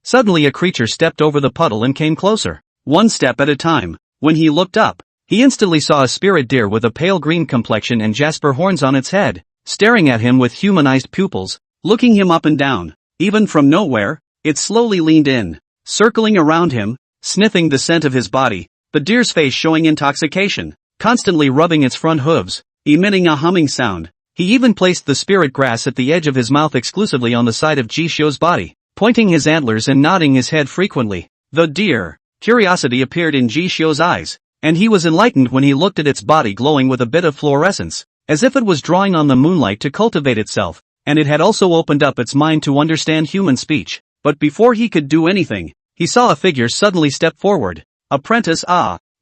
Suddenly a creature stepped over the puddle and came closer. One step at a time, When he looked up, he instantly saw a spirit deer with a pale green complexion and jasper horns on its head, staring at him with humanized pupils, looking him up and down. Even from nowhere, it slowly leaned in, circling around him, sniffing the scent of his body, the deer's face showing intoxication, constantly rubbing its front hooves, emitting a humming sound. He even placed the spirit grass at the edge of his mouth exclusively on the side of Jishio's body, pointing his antlers and nodding his head frequently. The deer. Curiosity appeared in Jishio's eyes, and he was enlightened when he looked at its body glowing with a bit of fluorescence, as if it was drawing on the moonlight to cultivate itself, and it had also opened up its mind to understand human speech. But before he could do anything, he saw a figure suddenly step forward. Apprentice,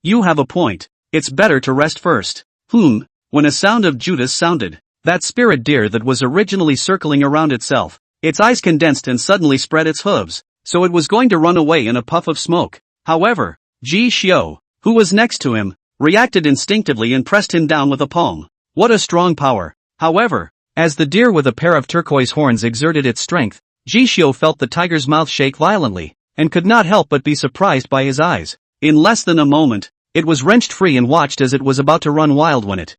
you have a point. It's better to rest first. When a sound of Judas sounded, that spirit deer that was originally circling around itself, its eyes condensed and suddenly spread its hooves, so it was going to run away in a puff of smoke. However, Jishio, who was next to him, reacted instinctively and pressed him down with a palm. What a strong power! However, as the deer with a pair of turquoise horns exerted its strength, Jishio felt the tiger's mouth shake violently, and could not help but be surprised by his eyes. In less than a moment, it was wrenched free and watched as it was about to run wild when it,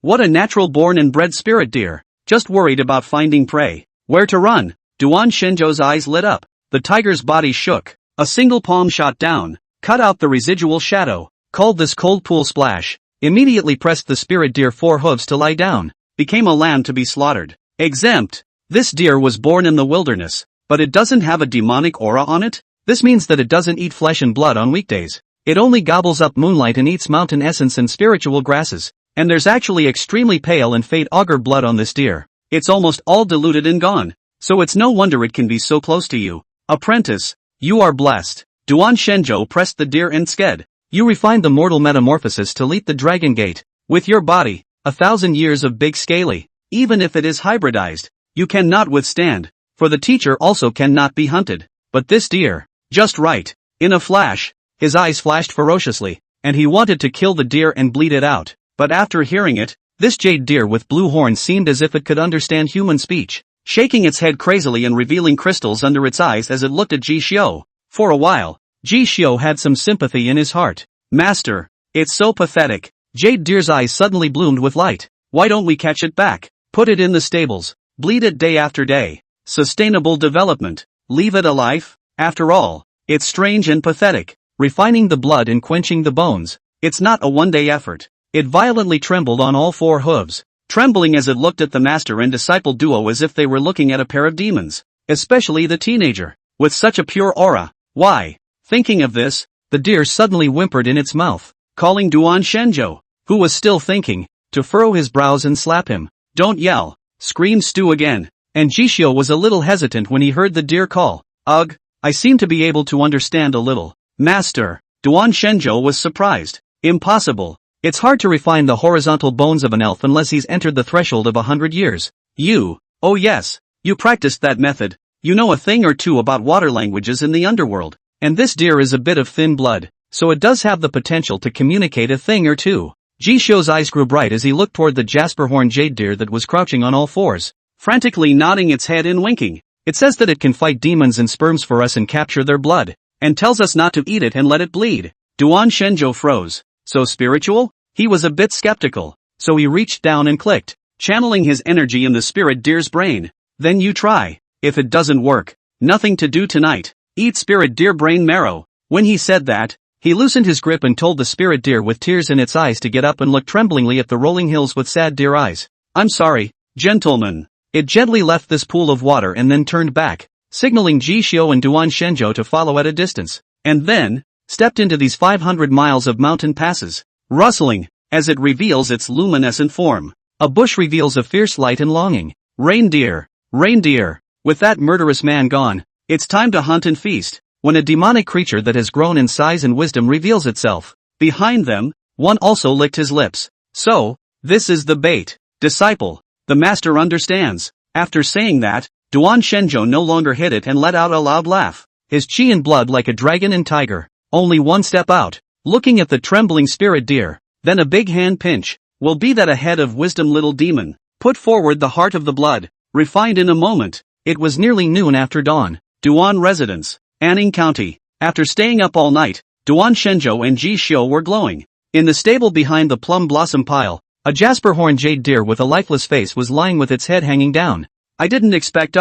what a natural-born and bred spirit deer, just worried about finding prey. Where to run? Duan Shenzhou's eyes lit up, the tiger's body shook, a single palm shot down, cut out the residual shadow, called this cold pool splash, immediately pressed the spirit deer 4 hooves to lie down, became a lamb to be slaughtered. Exempt. This deer was born in the wilderness, but it doesn't have a demonic aura on it? This means that it doesn't eat flesh and blood on weekdays. It only gobbles up moonlight and eats mountain essence and spiritual grasses. And there's actually extremely pale and faint auger blood on this deer. It's almost all diluted and gone, so it's no wonder it can be so close to you. Apprentice, you are blessed. Duan Shenzhou pressed the deer and sked. You refined the mortal metamorphosis to leap the dragon gate. With your body, 1,000 years of big scaly, even if it is hybridized, you cannot withstand, for the teacher also cannot be hunted. But this deer, just right. In a flash, his eyes flashed ferociously, and he wanted to kill the deer and bleed it out. But after hearing it, this jade deer with blue horns seemed as if it could understand human speech, shaking its head crazily and revealing crystals under its eyes as it looked at Jishio. For a while, Jishio had some sympathy in his heart. Master, it's so pathetic. Jade deer's eyes suddenly bloomed with light. Why don't we catch it back? Put it in the stables. Bleed it day after day. Sustainable development. Leave it alive? After all, it's strange and pathetic. Refining the blood and quenching the bones. It's not a one-day effort. It violently trembled on all 4 hooves, trembling as it looked at the master and disciple duo as if they were looking at a pair of demons, especially the teenager, with such a pure aura. Why? Thinking of this, the deer suddenly whimpered in its mouth, calling Duan Shenzhou, who was still thinking, to furrow his brows and slap him. Don't yell, screamed Stu again, and Jishio was a little hesitant when he heard the deer call. Ugh, I seem to be able to understand a little. Master, Duan Shenzhou was surprised. Impossible. It's hard to refine the horizontal bones of an elf unless he's entered the threshold of 100 years. Oh yes, you practiced that method. You know a thing or two about water languages in the underworld. And this deer is a bit of thin blood, so it does have the potential to communicate a thing or two. Jishio's eyes grew bright as he looked toward the jasper horn jade deer that was crouching on all 4s, frantically nodding its head and winking. It says that it can fight demons and sperms for us and capture their blood, and tells us not to eat it and let it bleed. Duan Shenzhou froze. So spiritual? He was a bit skeptical, so he reached down and clicked, channeling his energy in the spirit deer's brain. Then you try. If it doesn't work, nothing to do tonight. Eat spirit deer brain marrow. When he said that, he loosened his grip and told the spirit deer with tears in its eyes to get up and look tremblingly at the rolling hills with sad deer eyes. I'm sorry, gentlemen. It gently left this pool of water and then turned back, signaling Jishio and Duan Shenzhou to follow at a distance, and then stepped into these 500 miles of mountain passes, rustling, as it reveals its luminescent form. A bush reveals a fierce light and longing. Reindeer, reindeer, with that murderous man gone, it's time to hunt and feast. When a demonic creature that has grown in size and wisdom reveals itself, behind them, one also licked his lips. So, this is the bait. Disciple, the master understands. After saying that, Duan Shenzhou no longer hid it and let out a loud laugh, his chi and blood like a dragon and tiger. Only one step out, looking at the trembling spirit deer, then a big hand pinch. Will be that a head of wisdom, little demon. Put forward the heart of the blood, refined in a moment. It was nearly noon after dawn. Duan residence, Anning County. After staying up all night, Duan Shenzhou and Ji Xiu were glowing. In the stable behind the plum blossom pile, a jasper horned jade deer with a lifeless face was lying with its head hanging down. I didn't expect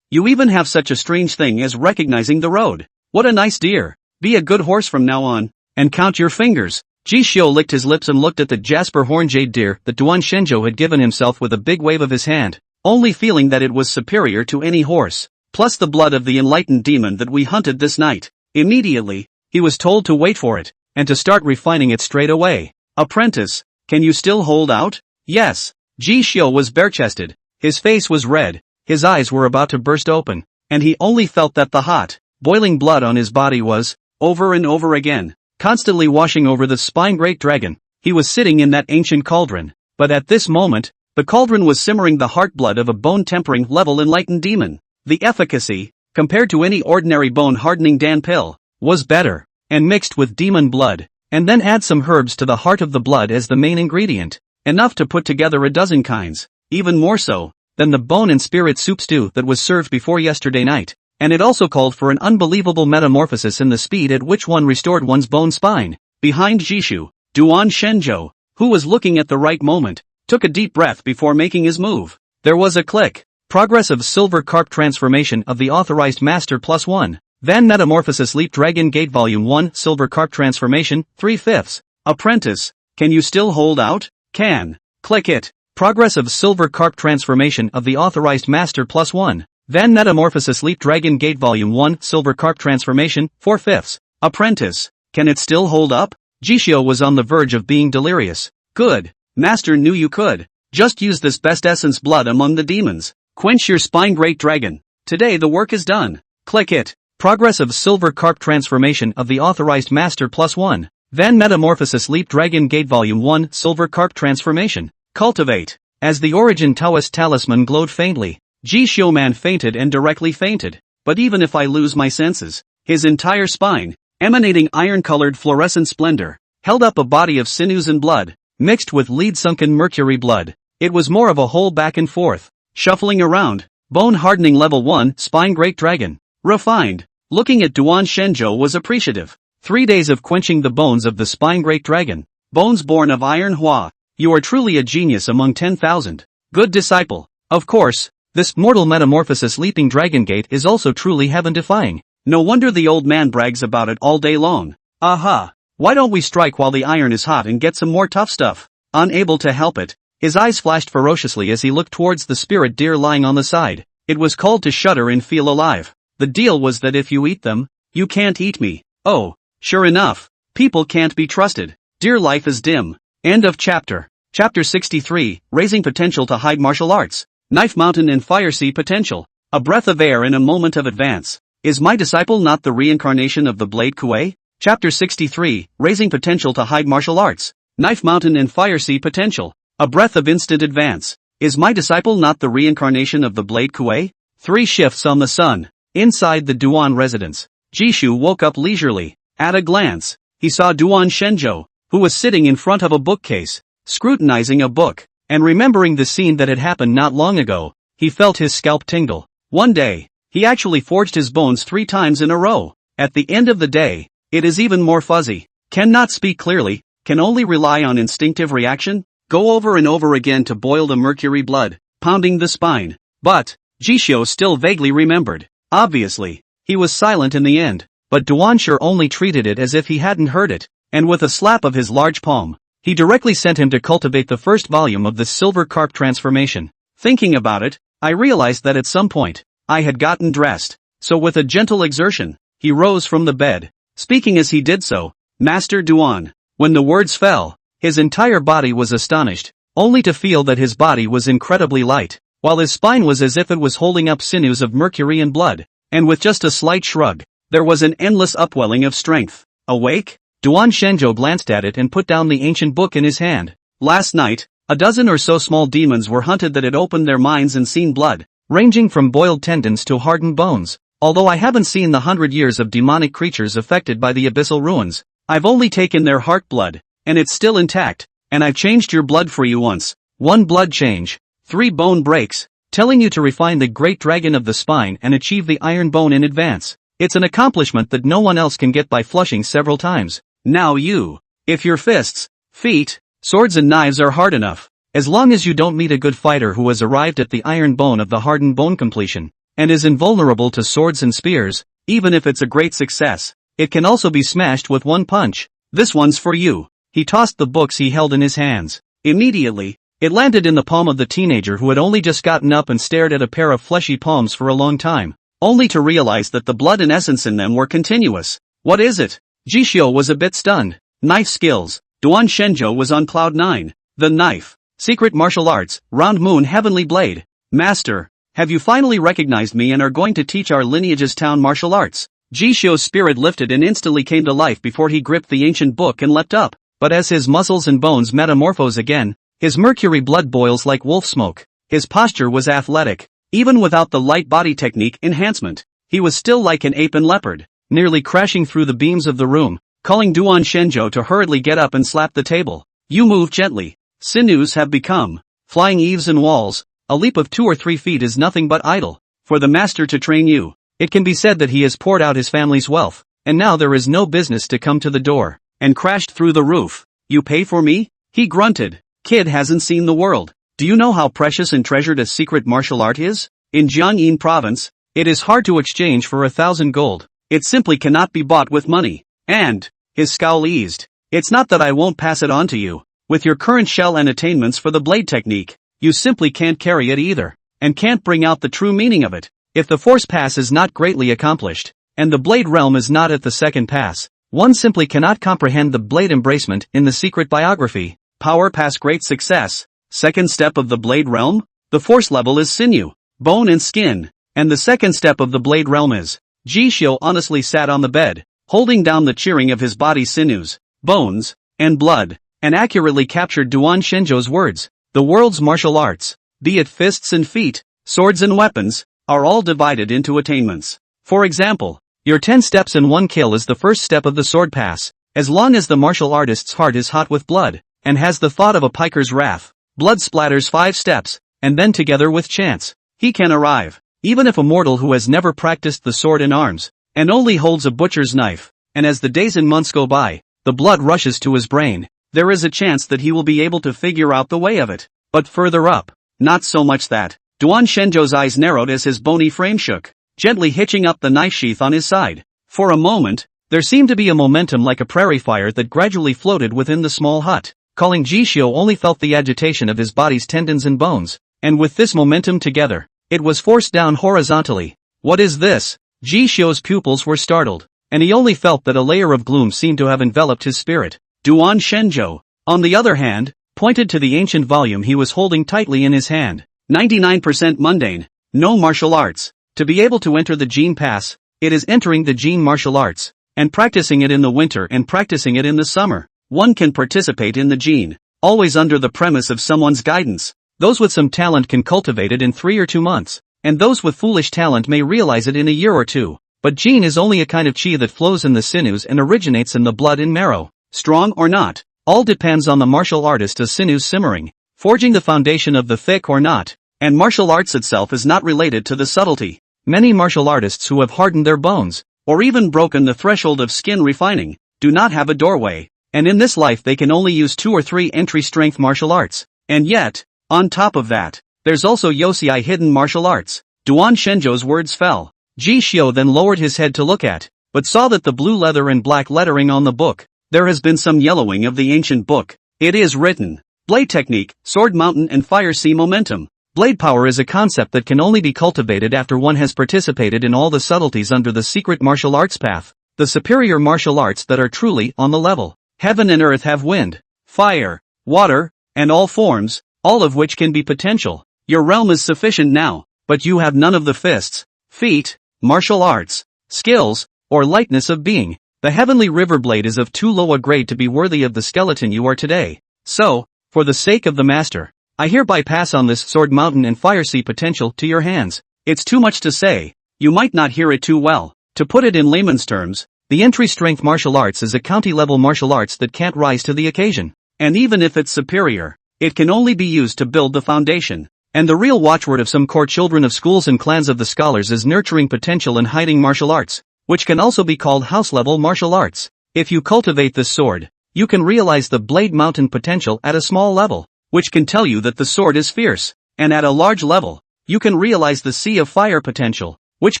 you even have such a strange thing as recognizing the road. What a nice deer. Be a good horse from now on, and count your fingers. Ji Xiu licked his lips and looked at the jasper horned jade deer that Duan Shenzhou had given himself with a big wave of his hand, only feeling that it was superior to any horse, plus the blood of the enlightened demon that we hunted this night. Immediately, he was told to wait for it, and to start refining it straight away. Apprentice, can you still hold out? Yes. Ji Xiu was bare-chested, his face was red, his eyes were about to burst open, and he only felt that the hot, boiling blood on his body was, over and over again, constantly washing over the spine great dragon. He was sitting in that ancient cauldron, but at this moment, the cauldron was simmering the heart blood of a bone-tempering level enlightened demon. The efficacy, compared to any ordinary bone-hardening Dan pill, was better, and mixed with demon blood, and then add some herbs to the heart of the blood as the main ingredient, enough to put together a dozen kinds, even more so, than the bone and spirit soup stew that was served before yesterday night, and it also called for an unbelievable metamorphosis in the speed at which one restored one's bone spine. Behind Jishu, Duan Shenzhou, who was looking at the right moment, took a deep breath before making his move. There was a click. Progress of silver carp transformation of the authorized master +1. Then metamorphosis leap dragon gate volume 1 silver carp transformation 3/5. Apprentice, can you still hold out? Can. Click it. Progress of silver carp transformation of the authorized master +1. Then metamorphosis leap dragon gate volume 1 silver carp transformation 4/5. Apprentice, can it still hold up? Jishio was on the verge of being delirious. Good. Master knew you could. Just use this best essence blood among the demons. Quench your spine great dragon. Today the work is done. Click it. Progress of silver carp transformation of the authorized master +1. Then metamorphosis leap dragon gate volume 1 silver carp transformation. Cultivate. As the origin Taoist talisman glowed faintly, Ji Xiuman fainted and directly fainted. But even if I lose my senses, his entire spine, emanating iron-colored fluorescent splendor, held up a body of sinews and blood, mixed with lead-sunken mercury blood. It was more of a whole back and forth, shuffling around, bone-hardening level 1 spine great dragon. Refined. Looking at Duan Shenzhou was appreciative. 3 days of quenching the bones of the spine great dragon. Bones born of iron Hua. You are truly a genius among 10,000. Good disciple. Of course, this mortal metamorphosis leaping dragon gate is also truly heaven-defying. No wonder the old man brags about it all day long. Aha! Why don't we strike while the iron is hot and get some more tough stuff? Unable to help it, his eyes flashed ferociously as he looked towards the spirit deer lying on the side. It was called to shudder and feel alive. The deal was that if you eat them, you can't eat me. Oh, sure enough, people can't be trusted. Dear life is dim. End of chapter. Chapter 63, Raising Potential to Hide Martial Arts. Knife Mountain and Fire Sea Potential. A breath of air in a moment of advance. Is my disciple not the reincarnation of the Blade Kuei? Chapter 63, Raising Potential to Hide Martial Arts. Knife Mountain and Fire Sea Potential. A breath of instant advance. Is my disciple not the reincarnation of the Blade Kuei? 3 shifts on the sun. Inside the Duan residence, Jishu woke up leisurely. At a glance, he saw Duan Shenzhou, who was sitting in front of a bookcase, scrutinizing a book, and remembering the scene that had happened not long ago, he felt his scalp tingle. One day, he actually forged his bones 3 times in a row. At the end of the day, it is even more fuzzy. Cannot speak clearly, can only rely on instinctive reaction, go over and over again to boil the mercury blood, pounding the spine. But, Jishio still vaguely remembered. Obviously, he was silent in the end, but Duansher only treated it as if he hadn't heard it, and with a slap of his large palm, he directly sent him to cultivate the first volume of the silver carp transformation. Thinking about it, I realized that at some point, I had gotten dressed, so with a gentle exertion, he rose from the bed, speaking as he did so, Master Duan. When the words fell, his entire body was astonished, only to feel that his body was incredibly light, while his spine was as if it was holding up sinews of mercury and blood, and with just a slight shrug, there was an endless upwelling of strength. Awake? Duan Shenzhou glanced at it and put down the ancient book in his hand. Last night, a dozen or so small demons were hunted that had opened their minds and seen blood, ranging from boiled tendons to hardened bones. Although I haven't seen the 100 years of demonic creatures affected by the abyssal ruins, I've only taken their heart blood, and it's still intact, and I've changed your blood for you once. 1 blood change. 3 bone breaks, telling you to refine the great dragon of the spine and achieve the iron bone in advance. It's an accomplishment that no one else can get by flushing several times. Now you. If your fists, feet, swords and knives are hard enough, as long as you don't meet a good fighter who has arrived at the iron bone of the hardened bone completion, and is invulnerable to swords and spears, even if it's a great success, it can also be smashed with one punch. This one's for you. He tossed the books he held in his hands. Immediately, it landed in the palm of the teenager who had only just gotten up and stared at a pair of fleshy palms for a long time, only to realize that the blood and essence in them were continuous. What is it? Jishio was a bit stunned. Knife skills. Duan Shenzhou was on cloud 9. The knife. Secret martial arts, round moon heavenly blade. Master, have you finally recognized me and are going to teach our lineage's town martial arts? Jishio's spirit lifted and instantly came to life before he gripped the ancient book and leapt up. But as his muscles and bones metamorphose again, his mercury blood boils like wolf smoke. His posture was athletic. Even without the light body technique enhancement, he was still like an ape and leopard, nearly crashing through the beams of the room, calling Duan Shenzhou to hurriedly get up and slap the table. You move gently. Sinews have become flying eaves and walls. A leap of 2 or 3 feet is nothing but idle for the master to train you. It can be said that he has poured out his family's wealth, and now there is no business to come to the door, and crashed through the roof. You pay for me? He grunted. Kid hasn't seen the world. Do you know how precious and treasured a secret martial art is? In Jiangyin province, it is hard to exchange for 1,000 gold. It simply cannot be bought with money. And, his scowl eased. It's not that I won't pass it on to you. With your current shell and attainments for the blade technique, you simply can't carry it either, and can't bring out the true meaning of it. If the force pass is not greatly accomplished, and the blade realm is not at the second pass, one simply cannot comprehend the blade embracement in the secret biography. Power pass great success. Second step of the blade realm? The force level is sinew, bone and skin, and the second step of the blade realm is. Jishio honestly sat on the bed, holding down the cheering of his body's sinews, bones, and blood, and accurately captured Duan Shenzhou's words. The world's martial arts, be it fists and feet, swords and weapons, are all divided into attainments. For example, your 10 steps in one kill is the first step of the sword pass, as long as the martial artist's heart is hot with blood, and has the thought of a piker's wrath. Blood splatters 5 steps, and then together with chance, he can arrive. Even if a mortal who has never practiced the sword in arms, and only holds a butcher's knife, and as the days and months go by, the blood rushes to his brain, there is a chance that he will be able to figure out the way of it. But further up, not so much that. Duan Shenzhou's eyes narrowed as his bony frame shook, gently hitching up the knife sheath on his side. For a moment, there seemed to be a momentum like a prairie fire that gradually floated within the small hut. Calling Jishio only felt the agitation of his body's tendons and bones, and with this momentum together, it was forced down horizontally. What is this? Jishio's pupils were startled, and he only felt that a layer of gloom seemed to have enveloped his spirit. Duan Shenzhou, on the other hand, pointed to the ancient volume he was holding tightly in his hand. 99% mundane, no martial arts. To be able to enter the Jin Pass, it is entering the Jin martial arts, and practicing it in the winter and practicing it in the summer. One can participate in the Jin, always under the premise of someone's guidance. Those with some talent can cultivate it in 3 or 2 months, and those with foolish talent may realize it in a year or 2. But Jin is only a kind of chi that flows in the sinews and originates in the blood and marrow. Strong or not, all depends on the martial artist as sinews simmering, forging the foundation of the thick or not, and martial arts itself is not related to the subtlety. Many martial artists who have hardened their bones, or even broken the threshold of skin refining, do not have a doorway, and in this life they can only use 2 or 3 entry-strength martial arts. And yet, on top of that, there's also Yosei hidden martial arts. Duan Shenzhou's words fell. Jishio then lowered his head to look at, but saw that the blue leather and black lettering on the book, there has been some yellowing of the ancient book. It is written. Blade technique, sword mountain and fire sea momentum. Blade power is a concept that can only be cultivated after one has participated in all the subtleties under the secret martial arts path. The superior martial arts that are truly on the level. Heaven and earth have wind, fire, water, and all forms, all of which can be potential. Your realm is sufficient now, but you have none of the fists, feet, martial arts, skills, or lightness of being. The heavenly river blade is of too low a grade to be worthy of the skeleton you are today. So, for the sake of the master, I hereby pass on this sword mountain and fire sea potential to your hands. It's too much to say. You might not hear it too well. To put it in layman's terms, the entry-strength martial arts is a county-level martial arts that can't rise to the occasion. And even if it's superior, it can only be used to build the foundation. And the real watchword of some core children of schools and clans of the scholars is nurturing potential and hiding martial arts. which can also be called house-level martial arts. If you cultivate this sword, you can realize the Blade Mountain potential at a small level, which can tell you that the sword is fierce, and at a large level, you can realize the Sea of Fire potential, which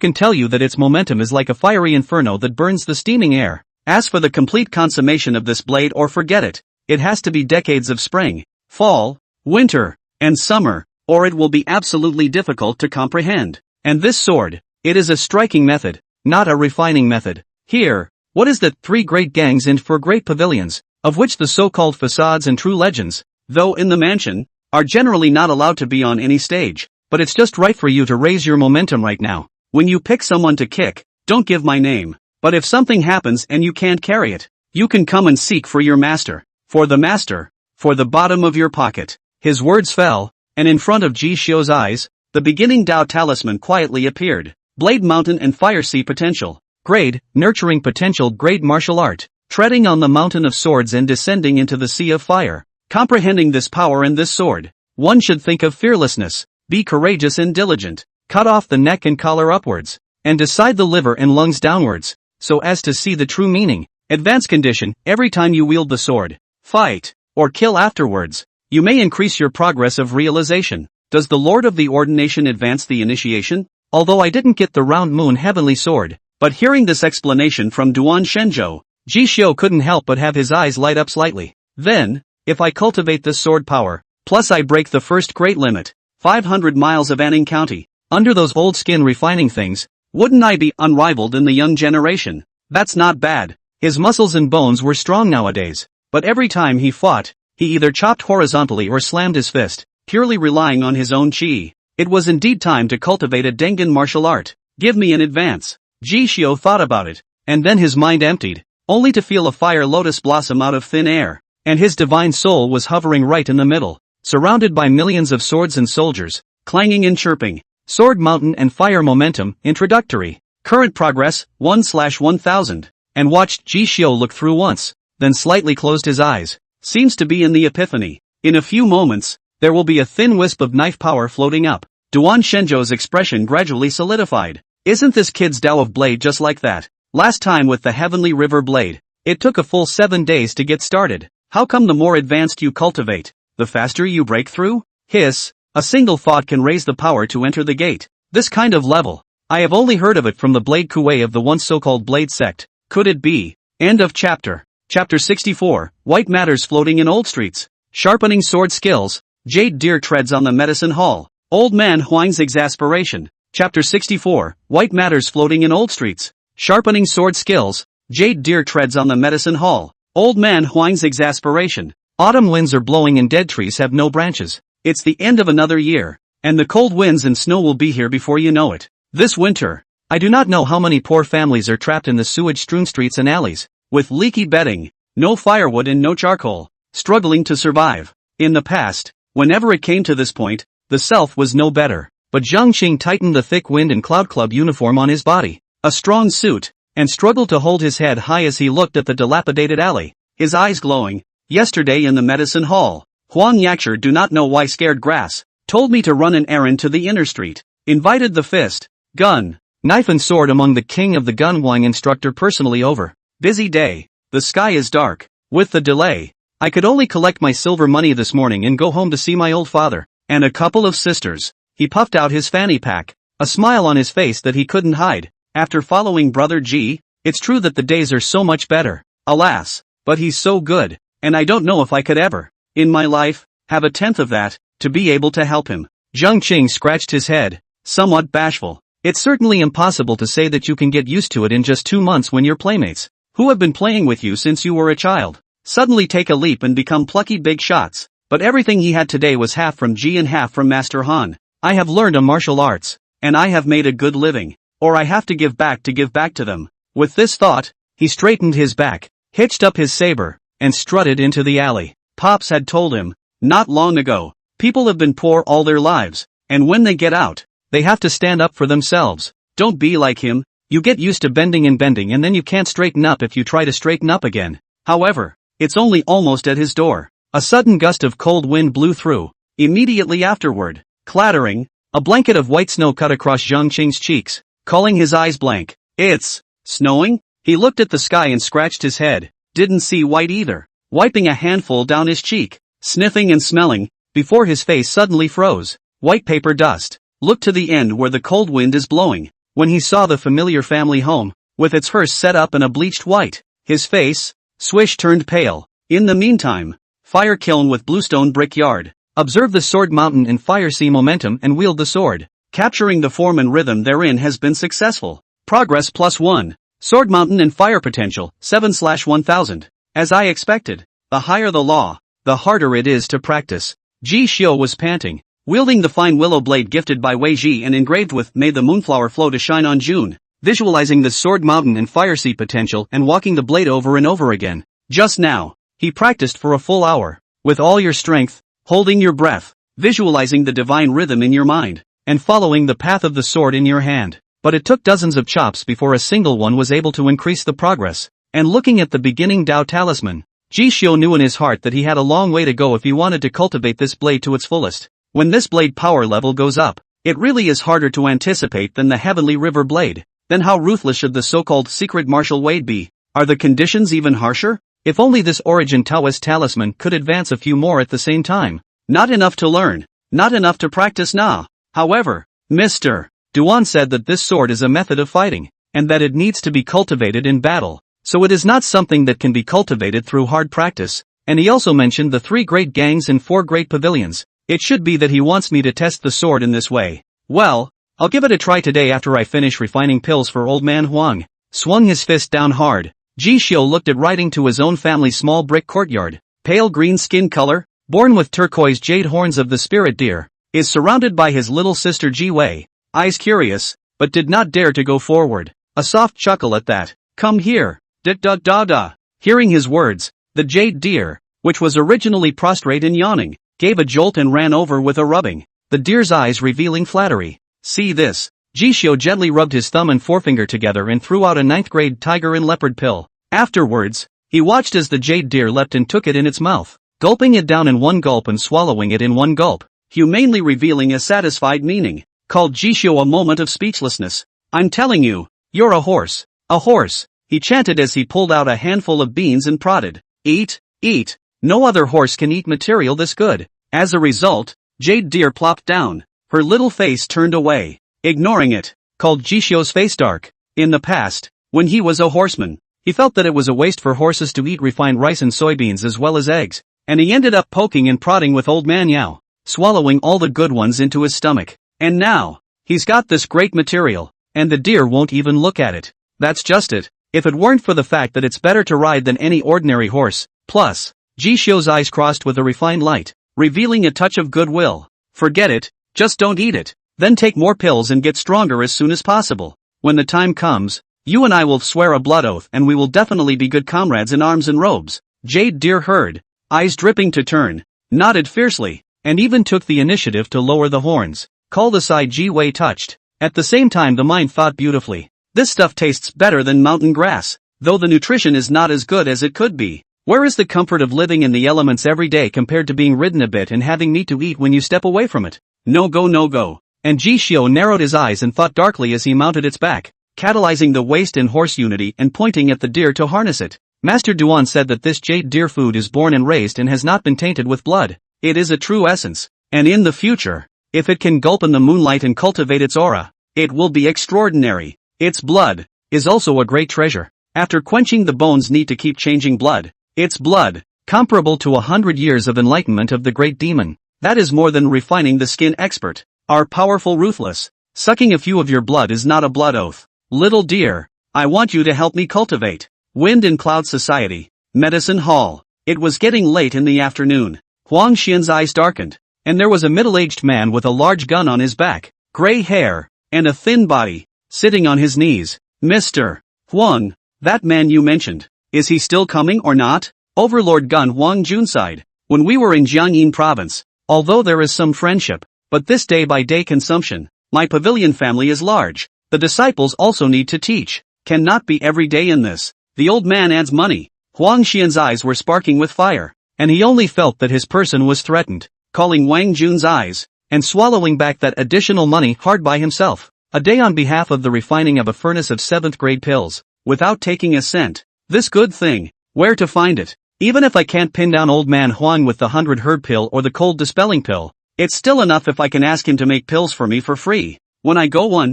can tell you that its momentum is like a fiery inferno that burns the steaming air. As for the complete consummation of this blade, or forget it, it has to be decades of spring, fall, winter, and summer, or it will be absolutely difficult to comprehend. And this sword, it is a striking method, not a refining method. Here, what is that? 3 great gangs and 4 great pavilions, of which the so-called facades and true legends, though in the mansion, are generally not allowed to be on any stage, but it's just right for you to raise your momentum right now. When you pick someone to kick, don't give my name, but if something happens and you can't carry it, you can come and seek for your master, for the bottom of your pocket. His words fell, and in front of Ji Xiu's eyes, the beginning Dao talisman quietly appeared. Blade Mountain and Fire Sea potential. Grade, nurturing potential. Grade martial art. Treading on the mountain of swords and descending into the sea of fire. Comprehending this power and this sword, one should think of fearlessness, be courageous and diligent, cut off the neck and collar upwards, and decide the liver and lungs downwards, so as to see the true meaning. Advanced condition, every time you wield the sword, fight, or kill afterwards, you may increase your progress of realization. Does the Lord of the Ordination advance the initiation? Although I didn't get the round moon heavenly sword, but hearing this explanation from Duan Shenzhou, Ji Xiu couldn't help but have his eyes light up slightly. Then, if I cultivate this sword power, plus I break the first great limit, 500 miles of Anning County, under those old skin refining things, wouldn't I be unrivaled in the young generation? That's not bad. His muscles and bones were strong nowadays, but every time he fought, he either chopped horizontally or slammed his fist, purely relying on his own chi. It was indeed time to cultivate a Dengen martial art. Give me an advance. Ji Xiu thought about it, and then his mind emptied, only to feel a fire lotus blossom out of thin air, and his divine soul was hovering right in the middle, surrounded by millions of swords and soldiers, clanging and chirping. Sword Mountain and Fire Momentum. Introductory. Current progress, 1/1000. And watched Ji Xiu look through once, then slightly closed his eyes. Seems to be in the epiphany. In a few moments, there will be a thin wisp of knife power floating up. Duan Shenzhou's expression gradually solidified. Isn't this kid's Tao of Blade just like that? Last time with the Heavenly River Blade, it took a full 7 days to get started. How come the more advanced you cultivate, the faster you break through? Hiss, a single thought can raise the power to enter the gate. This kind of level, I have only heard of it from the Blade Kuei of the once so-called Blade sect. Could it be? End of chapter. Chapter 64, White Matters floating in old streets. Sharpening sword skills. Jade Deer treads on the medicine hall. Old man Huang's exasperation. Chapter 64, White Matters floating in old streets. Sharpening sword skills. Jade Deer treads on the medicine hall. Old man Huang's exasperation. Autumn winds are blowing and dead trees have no branches. It's the end of another year, and the cold winds and snow will be here before you know it. This winter, I do not know how many poor families are trapped in the sewage-strewn streets and alleys, with leaky bedding, no firewood and no charcoal, struggling to survive. In the past, whenever it came to this point, the Self was no better, but Zhang Qing tightened the thick wind and cloud club uniform on his body, a strong suit, and struggled to hold his head high as he looked at the dilapidated alley, his eyes glowing. Yesterday in the medicine hall, Huang Yakshur, do not know why, scared grass, told me to run an errand to the inner street, invited the fist, gun, knife and sword among the king of the gun Huang instructor personally over. Busy day, the sky is dark. With the delay, I could only collect my silver money this morning and go home to see my old father, and a couple of sisters. He puffed out his fanny pack, a smile on his face that he couldn't hide. After following Brother G, it's true that the days are so much better. Alas, but he's so good, and I don't know if I could ever, in my life, have a tenth of that, to be able to help him. Zhang Qing scratched his head, somewhat bashful. It's certainly impossible to say that you can get used to it in just 2 months when your playmates, who have been playing with you since you were a child, suddenly take a leap and become plucky big shots. But everything he had today was half from Ji and half from Master Han. I have learned a martial arts, and I have made a good living, or I have to give back to them. With this thought, he straightened his back, hitched up his saber, and strutted into the alley. Pops had told him, not long ago, people have been poor all their lives, and when they get out, they have to stand up for themselves. Don't be like him. You get used to bending and then you can't straighten up if you try to straighten up again. However, it's only almost at his door. A sudden gust of cold wind blew through. Immediately afterward, clattering, a blanket of white snow cut across Zhang Qing's cheeks, calling his eyes blank. It's Snowing? He looked at the sky and scratched his head. Didn't see white either. Wiping a handful down his cheek, sniffing and smelling, before his face suddenly froze. White paper dust. Look to the end where the cold wind is blowing. When he saw the familiar family home, with its hearse set up in a bleached white, his face, swish, turned pale. In the meantime, fire kiln with bluestone brick yard. Observe the sword mountain and fire, see momentum and wield the sword. Capturing the form and rhythm therein has been successful. Progress +1. Sword mountain and fire potential, 7/1000. As I expected, the higher the law, the harder it is to practice. Ji Xiu was panting, wielding the fine willow blade gifted by Wei Ji and engraved with "May the moonflower flow to shine on June," visualizing the sword mountain and fire sea potential and walking the blade over and over again. Just now, he practiced for a full hour, with all your strength, holding your breath, visualizing the divine rhythm in your mind, and following the path of the sword in your hand. But it took dozens of chops before a single one was able to increase the progress. And looking at the beginning Tao talisman, Ji Xiu knew in his heart that he had a long way to go if he wanted to cultivate this blade to its fullest. When this blade power level goes up, it really is harder to anticipate than the heavenly river blade. Then how ruthless should the so-called secret martial Wade be? Are the conditions even harsher? If only this origin Taoist talisman could advance a few more at the same time. Not enough to learn, not enough to practice now. However, Mr. Duan said that this sword is a method of fighting, and that it needs to be cultivated in battle. So it is not something that can be cultivated through hard practice. And he also mentioned the 3 great gangs and 4 great pavilions. It should be that he wants me to test the sword in this way. Well, I'll give it a try today after I finish refining pills for old man Huang. Swung his fist down hard. Ji Xiu looked at riding to his own family's small brick courtyard. Pale green skin color, born with turquoise jade horns of the spirit deer, is surrounded by his little sister Ji Wei. Eyes curious, but did not dare to go forward. A soft chuckle at that. Come here. Da. Hearing his words, the jade deer, which was originally prostrate and yawning, gave a jolt and ran over with a rubbing. The deer's eyes revealing flattery. See this. Ji Xiu gently rubbed his thumb and forefinger together and threw out a 9th grade tiger and leopard pill. Afterwards, he watched as the jade deer leapt and took it in its mouth, gulping it down in one gulp and swallowing it in one gulp, humanely revealing a satisfied meaning. Called Ji Xiu a moment of speechlessness. I'm telling you, you're a horse. A horse, he chanted as he pulled out a handful of beans and prodded. Eat, eat. No other horse can eat material this good. As a result, Jade Deer plopped down, her little face turned away, ignoring it. Called Ji Xiu's face dark. In the past, when he was a horseman, he felt that it was a waste for horses to eat refined rice and soybeans as well as eggs, and he ended up poking and prodding with old man Yao, swallowing all the good ones into his stomach. And now, he's got this great material, and the deer won't even look at it. That's just it. If it weren't for the fact that it's better to ride than any ordinary horse. Plus, Ji Xiu's eyes crossed with a refined light, revealing a touch of goodwill. Forget it, just don't eat it. Then take more pills and get stronger as soon as possible. When the time comes, you and I will swear a blood oath and we will definitely be good comrades in arms and robes. Jade Deer heard, eyes dripping to turn, nodded fiercely, and even took the initiative to lower the horns. Called aside Ji Wei touched. At the same time the mind thought beautifully. This stuff tastes better than mountain grass, though the nutrition is not as good as it could be. Where is the comfort of living in the elements every day compared to being ridden a bit and having meat to eat when you step away from it? No go. And Ji Xiu narrowed his eyes and thought darkly as he mounted its back, catalyzing the waist and horse unity and pointing at the deer to harness it. Master Duan said that this jade deer food is born and raised and has not been tainted with blood. It is a true essence, and in the future, if it can gulp in the moonlight and cultivate its aura, it will be extraordinary. Its blood is also a great treasure. After quenching the bones need to keep changing blood. Its blood, comparable to 100 years of enlightenment of the great demon. That is more than refining the skin expert. Are powerful ruthless. Sucking a few of your blood is not a blood oath. Little deer, I want you to help me cultivate. Wind and Cloud Society. Medicine Hall. It was getting late in the afternoon. Huang Xian's eyes darkened, and there was a middle-aged man with a large gun on his back, gray hair, and a thin body, sitting on his knees. Mr. Huang, that man you mentioned, is he still coming or not? Overlord Gun Huang Jun sighed. When we were in Jiangyin province, although there is some friendship, but this day-by-day consumption, my pavilion family is large. The disciples also need to teach. Cannot be every day in this. The old man adds money. Huang Xian's eyes were sparking with fire, and he only felt that his person was threatened, calling Wang Jun's eyes, and swallowing back that additional money hard by himself. A day on behalf of the refining of a furnace of 7th grade pills. without taking a cent. This good thing, where to find it? Even if I can't pin down old man Huang with the 100 herb pill or the cold dispelling pill, it's still enough if I can ask him to make pills for me for free. When I go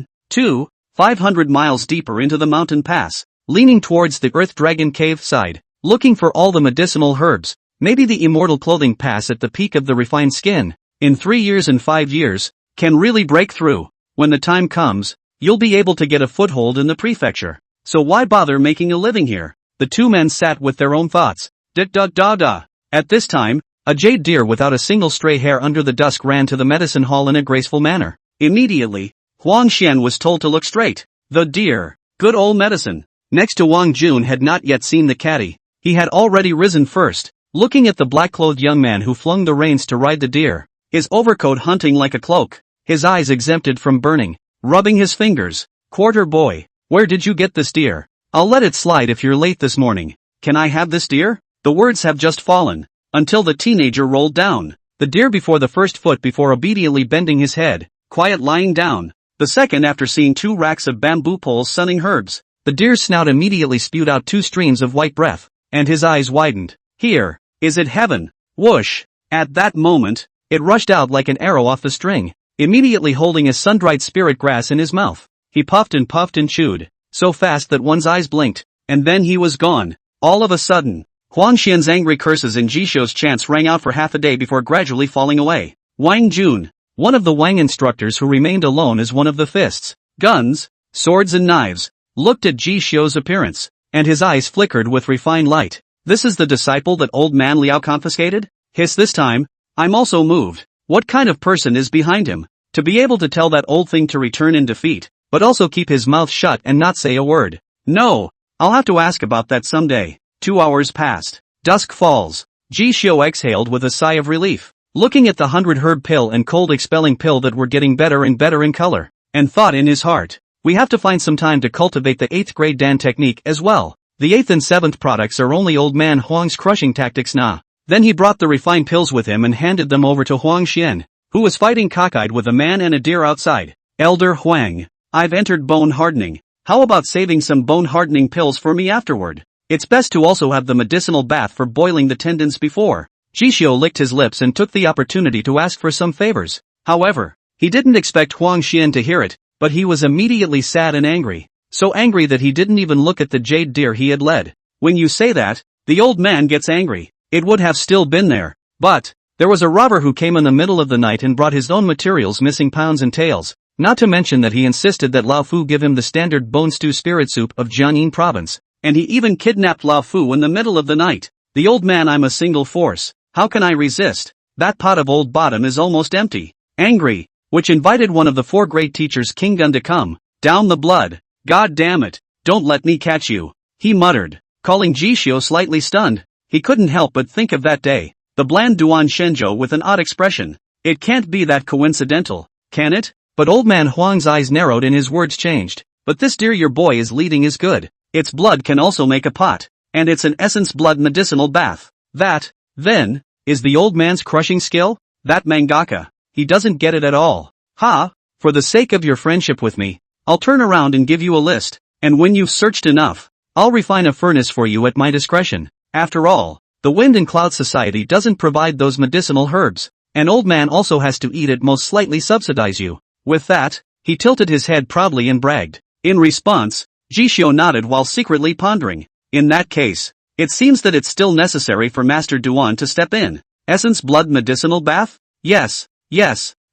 500 miles deeper into the mountain pass, leaning towards the Earth Dragon Cave side, looking for all the medicinal herbs, maybe the immortal clothing pass at the peak of the refined skin, in 3 years and 5 years, can really break through. When the time comes, you'll be able to get a foothold in the prefecture. So why bother making a living here? The two men sat with their own thoughts. Da-da-da-da. At this time, a jade deer without a single stray hair under the dusk ran to the medicine hall in a graceful manner. Immediately, Huang Xian was told to look straight. The deer, good old medicine. Next to Wang Jun had not yet seen the caddy. He had already risen first, looking at the black-clothed young man who flung the reins to ride the deer, his overcoat hunting like a cloak, his eyes exempted from burning, rubbing his fingers. Quarter boy, where did you get this deer? I'll let it slide if you're late this morning. Can I have this deer? The words have just fallen, until the teenager rolled down, the deer before the first foot before obediently bending his head, quiet lying down, the second after seeing 2 racks of bamboo poles sunning herbs. The deer's snout immediately spewed out 2 streams of white breath, and his eyes widened. Here, is it heaven? Whoosh! At that moment, it rushed out like an arrow off the string, immediately holding a sun-dried spirit grass in his mouth. He puffed and chewed, so fast that one's eyes blinked, and then he was gone. All of a sudden, Huang Xian's angry curses and Jishou's chants rang out for half a day before gradually falling away. Wang Jun, one of the Wang instructors who remained alone as one of the fists, guns, swords and knives, looked at Jishou's appearance, and his eyes flickered with refined light. This is the disciple that old man Liao confiscated? Hiss, this time, I'm also moved. What kind of person is behind him? To be able to tell that old thing to return in defeat, but also keep his mouth shut and not say a word. No, I'll have to ask about that someday. 2 hours passed. Dusk falls. Jishou exhaled with a sigh of relief, looking at the 100 herb pill and cold expelling pill that were getting better and better in color, and thought in his heart, we have to find some time to cultivate the 8th grade Dan technique as well. The 8th and 7th products are only old man Huang's crushing tactics now. Then he brought the refined pills with him and handed them over to Huang Xian, who was fighting cockeyed with a man and a deer outside. Elder Huang, I've entered bone hardening. How about saving some bone hardening pills for me afterward? It's best to also have the medicinal bath for boiling the tendons before. Jishou licked his lips and took the opportunity to ask for some favors. However, he didn't expect Huang Xian to hear it, but he was immediately sad and angry. So angry that he didn't even look at the jade deer he had led. When you say that, the old man gets angry. It would have still been there. But, there was a robber who came in the middle of the night and brought his own materials missing pounds and tails. Not to mention that he insisted that Lao Fu give him the standard bone stew spirit soup of Jiangyin province. And he even kidnapped Lao Fu in the middle of the night. The old man, I'm a single force. How can I resist? That pot of old bottom is almost empty. Angry, which invited one of the 4 great teachers King Gun to come. Down the blood. God damn it. Don't let me catch you. He muttered, calling Jishou slightly stunned. He couldn't help but think of that day. The bland Duan Shenzhou with an odd expression. It can't be that coincidental, can it? But old man Huang's eyes narrowed and his words changed. But this deer your boy is leading is good. Its blood can also make a pot. And it's an essence blood medicinal bath. That, then, is the old man's crushing skill? That mangaka. He doesn't get it at all. Ha! For the sake of your friendship with me, I'll turn around and give you a list. And when you've searched enough, I'll refine a furnace for you at my discretion. After all, the Wind and Cloud Society doesn't provide those medicinal herbs. An old man also has to eat it, most slightly subsidize you. With that, he tilted his head proudly and bragged. In response, Jishou nodded while secretly pondering. In that case, it seems that it's still necessary for Master Duan to step in. Essence blood medicinal bath? Yes,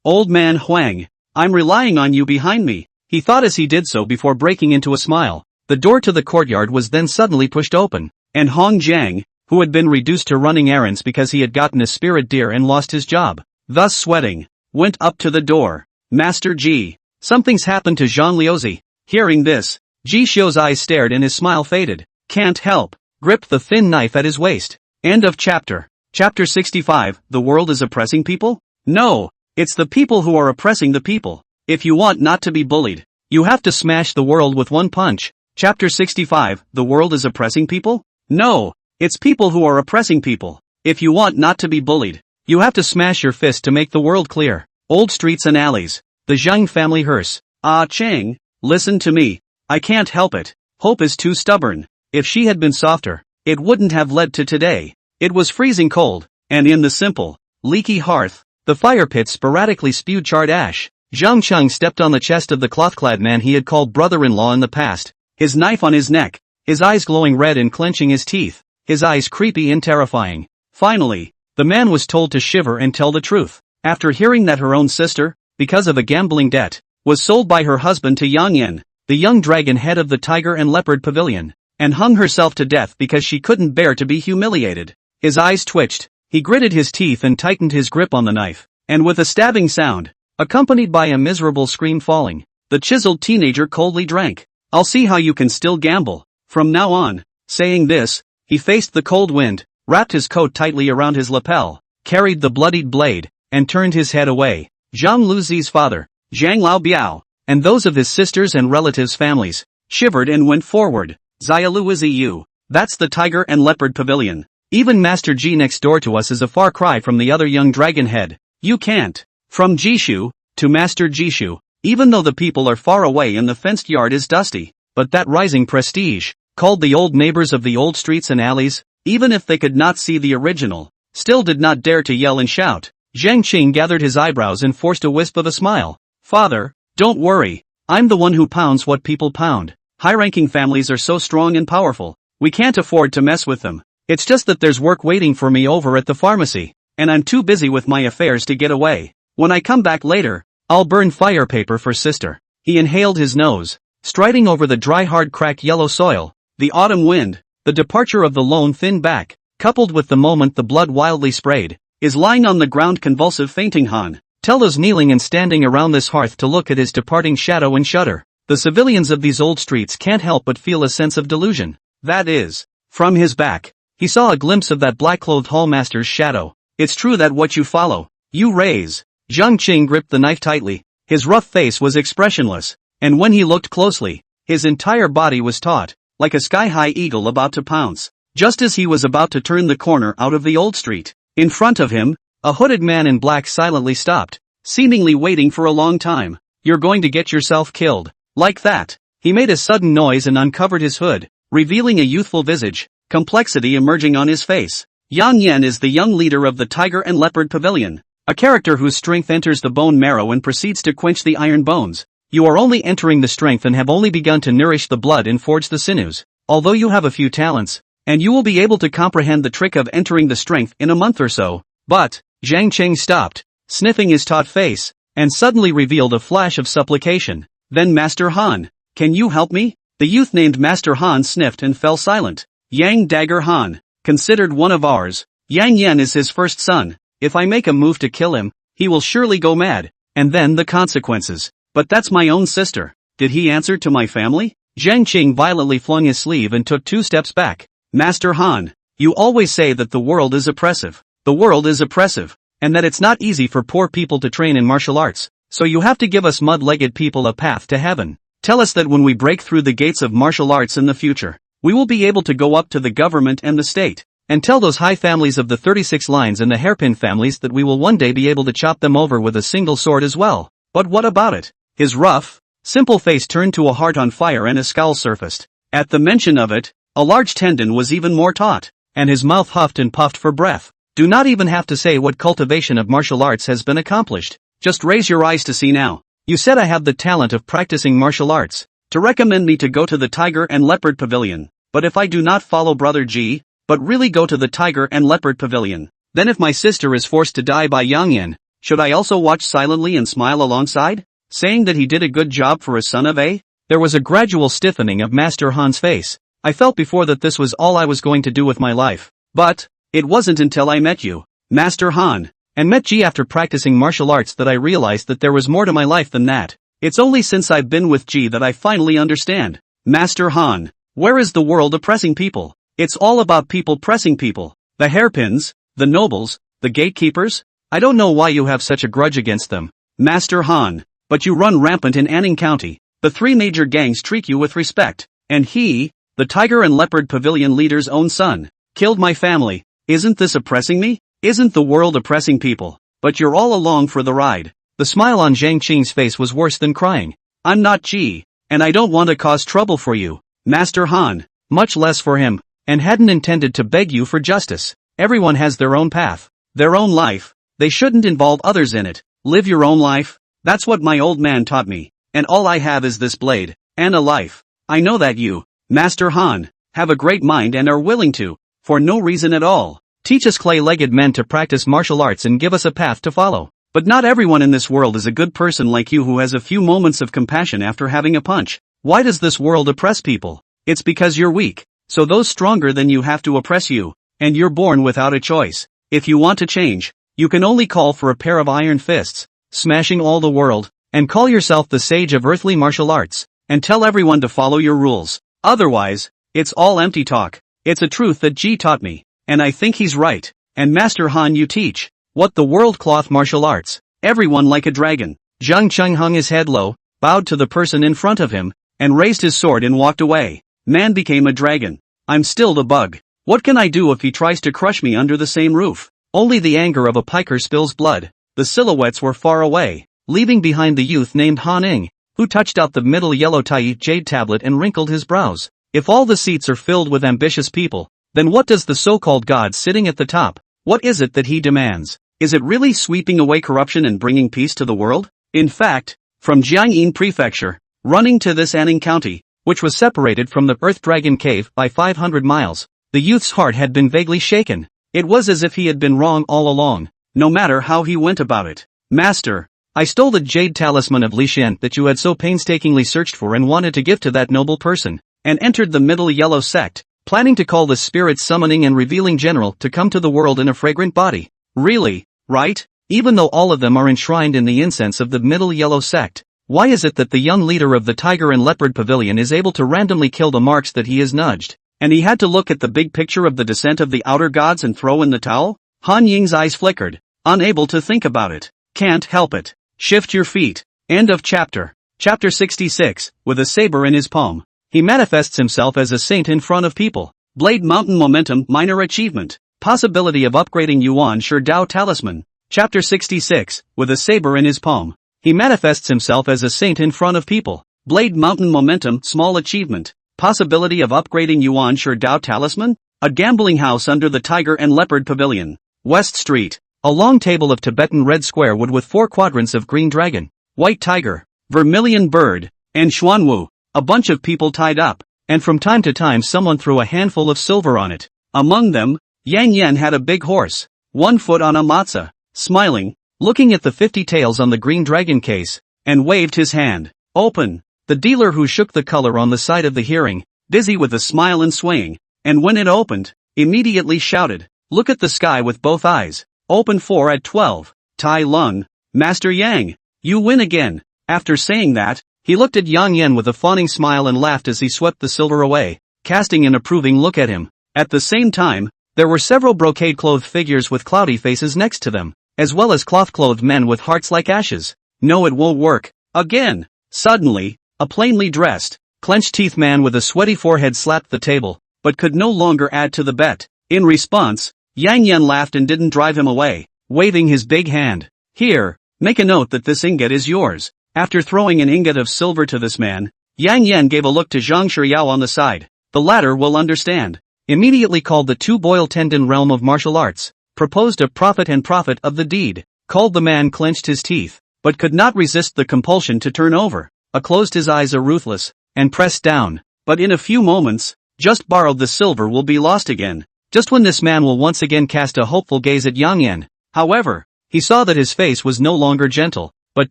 old man Huang. I'm relying on you behind me. He thought as he did so before breaking into a smile. The door to the courtyard was then suddenly pushed open, and Hong Jiang, who had been reduced to running errands because he had gotten a spirit deer and lost his job, thus sweating, went up to the door. Master Ji, something's happened to Zhang Liuzi. Hearing this, Jishou's eyes stared and his smile faded. Can't help, gripped the thin knife at his waist. End of chapter. Chapter 65, The world is oppressing people? No, it's the people who are oppressing the people. If you want not to be bullied, you have to smash the world with one punch. Chapter 65, The world is oppressing people? No, it's people who are oppressing people. If you want not to be bullied, you have to smash your fist to make the world clear. Old streets and alleys. The Zhang family hearse. Ah Cheng, listen to me. I can't help it. Hope is too stubborn. If she had been softer, it wouldn't have led to today. It was freezing cold, and in the simple, leaky hearth, the fire pit sporadically spewed charred ash. Zhang Cheng stepped on the chest of the cloth-clad man he had called brother-in-law in the past, his knife on his neck, his eyes glowing red and clenching his teeth, his eyes creepy and terrifying. Finally, the man was told to shiver and tell the truth. After hearing that her own sister, because of a gambling debt, was sold by her husband to Yang Yan, the young dragon head of the Tiger and Leopard Pavilion, and hung herself to death because she couldn't bear to be humiliated. His eyes twitched, he gritted his teeth and tightened his grip on the knife, and with a stabbing sound, accompanied by a miserable scream falling, the chiseled teenager coldly drank. I'll see how you can still gamble, from now on. Saying this, he faced the cold wind, wrapped his coat tightly around his lapel, carried the bloodied blade, and turned his head away. Zhang Luzi's father, Zhang Lao Biao, and those of his sisters and relatives' families, shivered and went forward. Zia Luiziu, that's the Tiger and Leopard Pavilion. Even Master Ji next door to us is a far cry from the other young dragon head. You can't. From Jishu, to Master Jishu, even though the people are far away and the fenced yard is dusty, but that rising prestige, called the old neighbors of the old streets and alleys, even if they could not see the original, still did not dare to yell and shout. Zhang Qing gathered his eyebrows and forced a wisp of a smile. Father, don't worry, I'm the one who pounds what people pound. High-ranking families are so strong and powerful, we can't afford to mess with them. It's just that there's work waiting for me over at the pharmacy, and I'm too busy with my affairs to get away. When I come back later, I'll burn fire paper for sister. He inhaled his nose, striding over the dry hard cracked yellow soil, the autumn wind, the departure of the lone thin back, coupled with the moment the blood wildly sprayed, is lying on the ground convulsive fainting. Han Tello's kneeling and standing around this hearth to look at his departing shadow and shudder. The civilians of these old streets can't help but feel a sense of delusion. That is, from his back, he saw a glimpse of that black-clothed hallmaster's shadow. It's true that what you follow, you raise. Zhang Qing gripped the knife tightly, his rough face was expressionless, and when he looked closely, his entire body was taut, like a sky-high eagle about to pounce. Just as he was about to turn the corner out of the old street, in front of him, a hooded man in black silently stopped, seemingly waiting for a long time. You're going to get yourself killed. Like that. He made a sudden noise and uncovered his hood, revealing a youthful visage, complexity emerging on his face. Yang Yan is the young leader of the Tiger and Leopard Pavilion, a character whose strength enters the bone marrow and proceeds to quench the iron bones. You are only entering the strength and have only begun to nourish the blood and forge the sinews, although you have a few talents, and you will be able to comprehend the trick of entering the strength in a month or so. But, Zhang Cheng stopped, sniffing his taut face, and suddenly revealed a flash of supplication. Then Master Han, can you help me? The youth named Master Han sniffed and fell silent. Yang Dagger Han, considered one of ours. Yang Yan is his first son. If I make a move to kill him, he will surely go mad, and then the consequences. But that's my own sister. Did he answer to my family? Zhang Qing violently flung his sleeve and took 2 steps back. Master Han, you always say that the world is oppressive. The world is oppressive, and that it's not easy for poor people to train in martial arts, so you have to give us mud-legged people a path to heaven. Tell us that when we break through the gates of martial arts in the future, we will be able to go up to the government and the state, and tell those high families of the 36 lines and the hairpin families that we will one day be able to chop them over with a single sword as well. But what about it? His rough, simple face turned to a heart on fire and a scowl surfaced. At the mention of it, a large tendon was even more taut, and his mouth huffed and puffed for breath. Do not even have to say what cultivation of martial arts has been accomplished. Just raise your eyes to see now. You said I have the talent of practicing martial arts, to recommend me to go to the Tiger and Leopard Pavilion. But if I do not follow Brother G, but really go to the Tiger and Leopard Pavilion, then if my sister is forced to die by Yang Yan, should I also watch silently and smile alongside, saying that he did a good job for a son of a? There was a gradual stiffening of Master Han's face. I felt before that this was all I was going to do with my life. But it wasn't until I met you, Master Han, and met G after practicing martial arts that I realized that there was more to my life than that. It's only since I've been with G that I finally understand. Master Han, where is the world oppressing people? It's all about people pressing people. The hairpins, the nobles, the gatekeepers. I don't know why you have such a grudge against them, Master Han, but you run rampant in Anning County. The 3 major gangs treat you with respect, and he, the Tiger and Leopard Pavilion leader's own son, killed my family. Isn't this oppressing me? Isn't the world oppressing people? But you're all along for the ride. The smile on Zhang Qing's face was worse than crying. I'm not G, and I don't want to cause trouble for you. Master Han. Much less for him, and hadn't intended to beg you for justice. Everyone has their own path, their own life. They shouldn't involve others in it. Live your own life. That's what my old man taught me. And all I have is this blade, and a life. I know that you, Master Han, have a great mind and are willing to, for no reason at all, teach us clay-legged men to practice martial arts and give us a path to follow. But not everyone in this world is a good person like you who has a few moments of compassion after having a punch. Why does this world oppress people? It's because you're weak, so those stronger than you have to oppress you, and you're born without a choice. If you want to change, you can only call for a pair of iron fists, smashing all the world, and call yourself the sage of earthly martial arts, and tell everyone to follow your rules. Otherwise, it's all empty talk. It's a truth that Ji taught me, and I think he's right. And Master Han, you teach what the world cloth martial arts. Everyone like a dragon. Zhang Cheng hung his head low, bowed to the person in front of him, and raised his sword and walked away. Man became a dragon. I'm still the bug. What can I do if he tries to crush me under the same roof? Only the anger of a piker spills blood. The silhouettes were far away, leaving behind the youth named Han Ing, who touched out the middle yellow Tai jade tablet and wrinkled his brows. If all the seats are filled with ambitious people, then what does the so-called God sitting at the top, what is it that he demands? Is it really sweeping away corruption and bringing peace to the world? In fact, from Jiangyin Prefecture, running to this Anning County, which was separated from the Earth Dragon Cave by 500 miles, the youth's heart had been vaguely shaken. It was as if he had been wrong all along, no matter how he went about it. Master, I stole the jade talisman of Li Xian that you had so painstakingly searched for and wanted to give to that noble person, and entered the middle yellow sect, planning to call the spirit summoning and revealing general to come to the world in a fragrant body. Really, right? Even though all of them are enshrined in the incense of the middle yellow sect, why is it that the young leader of the tiger and leopard pavilion is able to randomly kill the marks that he has nudged? And he had to look at the big picture of the descent of the outer gods and throw in the towel? Han Ying's eyes flickered, unable to think about it. Can't help it. Shift your feet. End of chapter. Chapter 66, with a saber in his palm. He manifests himself as a saint in front of people. Blade Mountain Momentum Minor Achievement. Possibility of upgrading Yuan Shi Dao Talisman. Chapter 66, with a saber in his palm. He manifests himself as a saint in front of people. Blade Mountain Momentum Small Achievement. Possibility of upgrading Yuan Shi Dao Talisman? A gambling house under the Tiger and Leopard Pavilion. West Street. A long table of Tibetan red square wood with 4 quadrants of green dragon, white tiger, vermilion bird, and xuanwu. A bunch of people tied up, and from time to time someone threw a handful of silver on it. Among them, Yang Yan had a big horse, 1 foot on a matzah, smiling, looking at the 50 tails on the green dragon case, and waved his hand. Open. The dealer who shook the color on the side of the hearing, dizzy with a smile and swaying, and when it opened, immediately shouted, look at the sky with both eyes. Open 4 at 12. Tai Lung. Master Yang, you win again. After saying that, he looked at Yang Yan with a fawning smile and laughed as he swept the silver away, casting an approving look at him. At the same time, there were several brocade-clothed figures with cloudy faces next to them, as well as cloth-clothed men with hearts like ashes. No, it won't work. Again. Suddenly, a plainly dressed, clenched-teeth man with a sweaty forehead slapped the table, but could no longer add to the bet. In response, Yang Yan laughed and didn't drive him away, waving his big hand. Here, make a note that this ingot is yours. After throwing an ingot of silver to this man, Yang Yan gave a look to Zhang Shiyao on the side. The latter will understand. Immediately called the 2-boil tendon realm of martial arts, proposed a profit and profit of the deed, called the man clenched his teeth, but could not resist the compulsion to turn over, closed his eyes ruthless, and pressed down. But in a few moments, just borrowed the silver will be lost again. Just when this man will once again cast a hopeful gaze at Yang Yan. However, he saw that his face was no longer gentle, but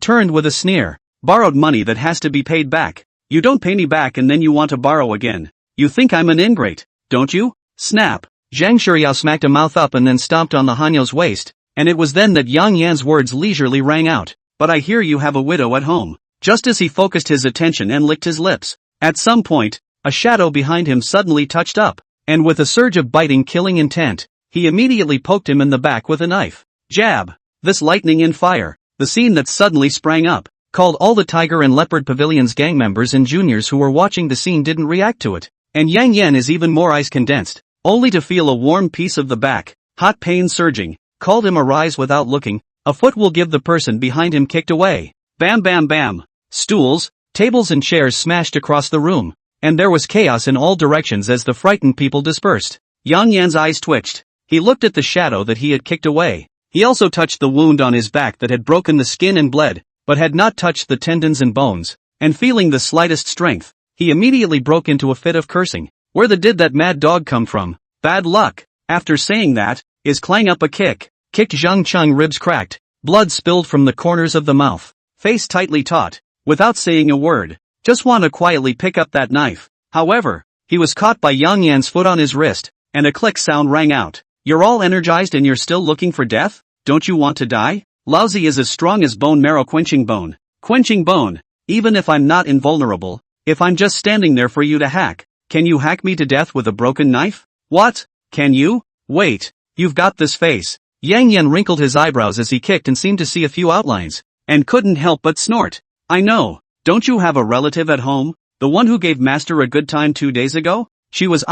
turned with a sneer. Borrowed money that has to be paid back. You don't pay me back and then you want to borrow again. You think I'm an ingrate, don't you? Snap. Zhang Shiyao smacked a mouth up and then stomped on the Hanyo's waist, and it was then that Yang Yan's words leisurely rang out. But I hear you have a widow at home. Just as he focused his attention and licked his lips, at some point, a shadow behind him suddenly touched up, and with a surge of biting killing intent, he immediately poked him in the back with a knife. Jab. This lightning and fire, the scene that suddenly sprang up, called all the Tiger and Leopard Pavilion's gang members and juniors who were watching the scene didn't react to it, and Yang Yan is even more ice condensed, only to feel a warm piece of the back, hot pain surging, called him arise without looking, a foot will give the person behind him kicked away. Bam bam bam. Stools, tables and chairs smashed across the room. and there was chaos in all directions as the frightened people dispersed. Yang Yan's eyes twitched. He looked at the shadow that he had kicked away. He also touched the wound on his back that had broken the skin and bled, but had not touched the tendons and bones, and feeling the slightest strength, he immediately broke into a fit of cursing. Where the did that mad dog come from? Bad luck. After saying that, is clang up a kicked Zhang Chung ribs cracked, blood spilled from the corners of the mouth, face tightly taut, without saying a word. Just want to quietly pick up that knife. However, he was caught by Yang Yan's foot on his wrist, and a click sound rang out. You're all energized and you're still looking for death? Don't you want to die? Lousy is as strong as bone marrow quenching bone. Quenching bone. Even if I'm not invulnerable, if I'm just standing there for you to hack, can you hack me to death with a broken knife? What? Can you? Wait, you've got this face. Yang Yan wrinkled his eyebrows as he kicked and seemed to see a few outlines, and couldn't help but snort. I know. Don't you have a relative at home? The one who gave Master a good time 2 days ago? She was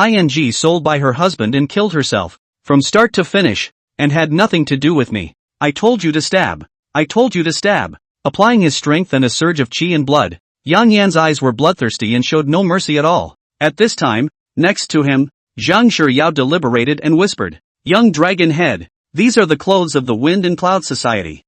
sold by her husband and killed herself, from start to finish, and had nothing to do with me. I told you to stab. I told you to stab. Applying his strength and a surge of chi and blood, Yang Yan's eyes were bloodthirsty and showed no mercy at all. At this time, next to him, Zhang Shiyao deliberated and whispered, Young Dragon Head, these are the clothes of the Wind and Cloud Society.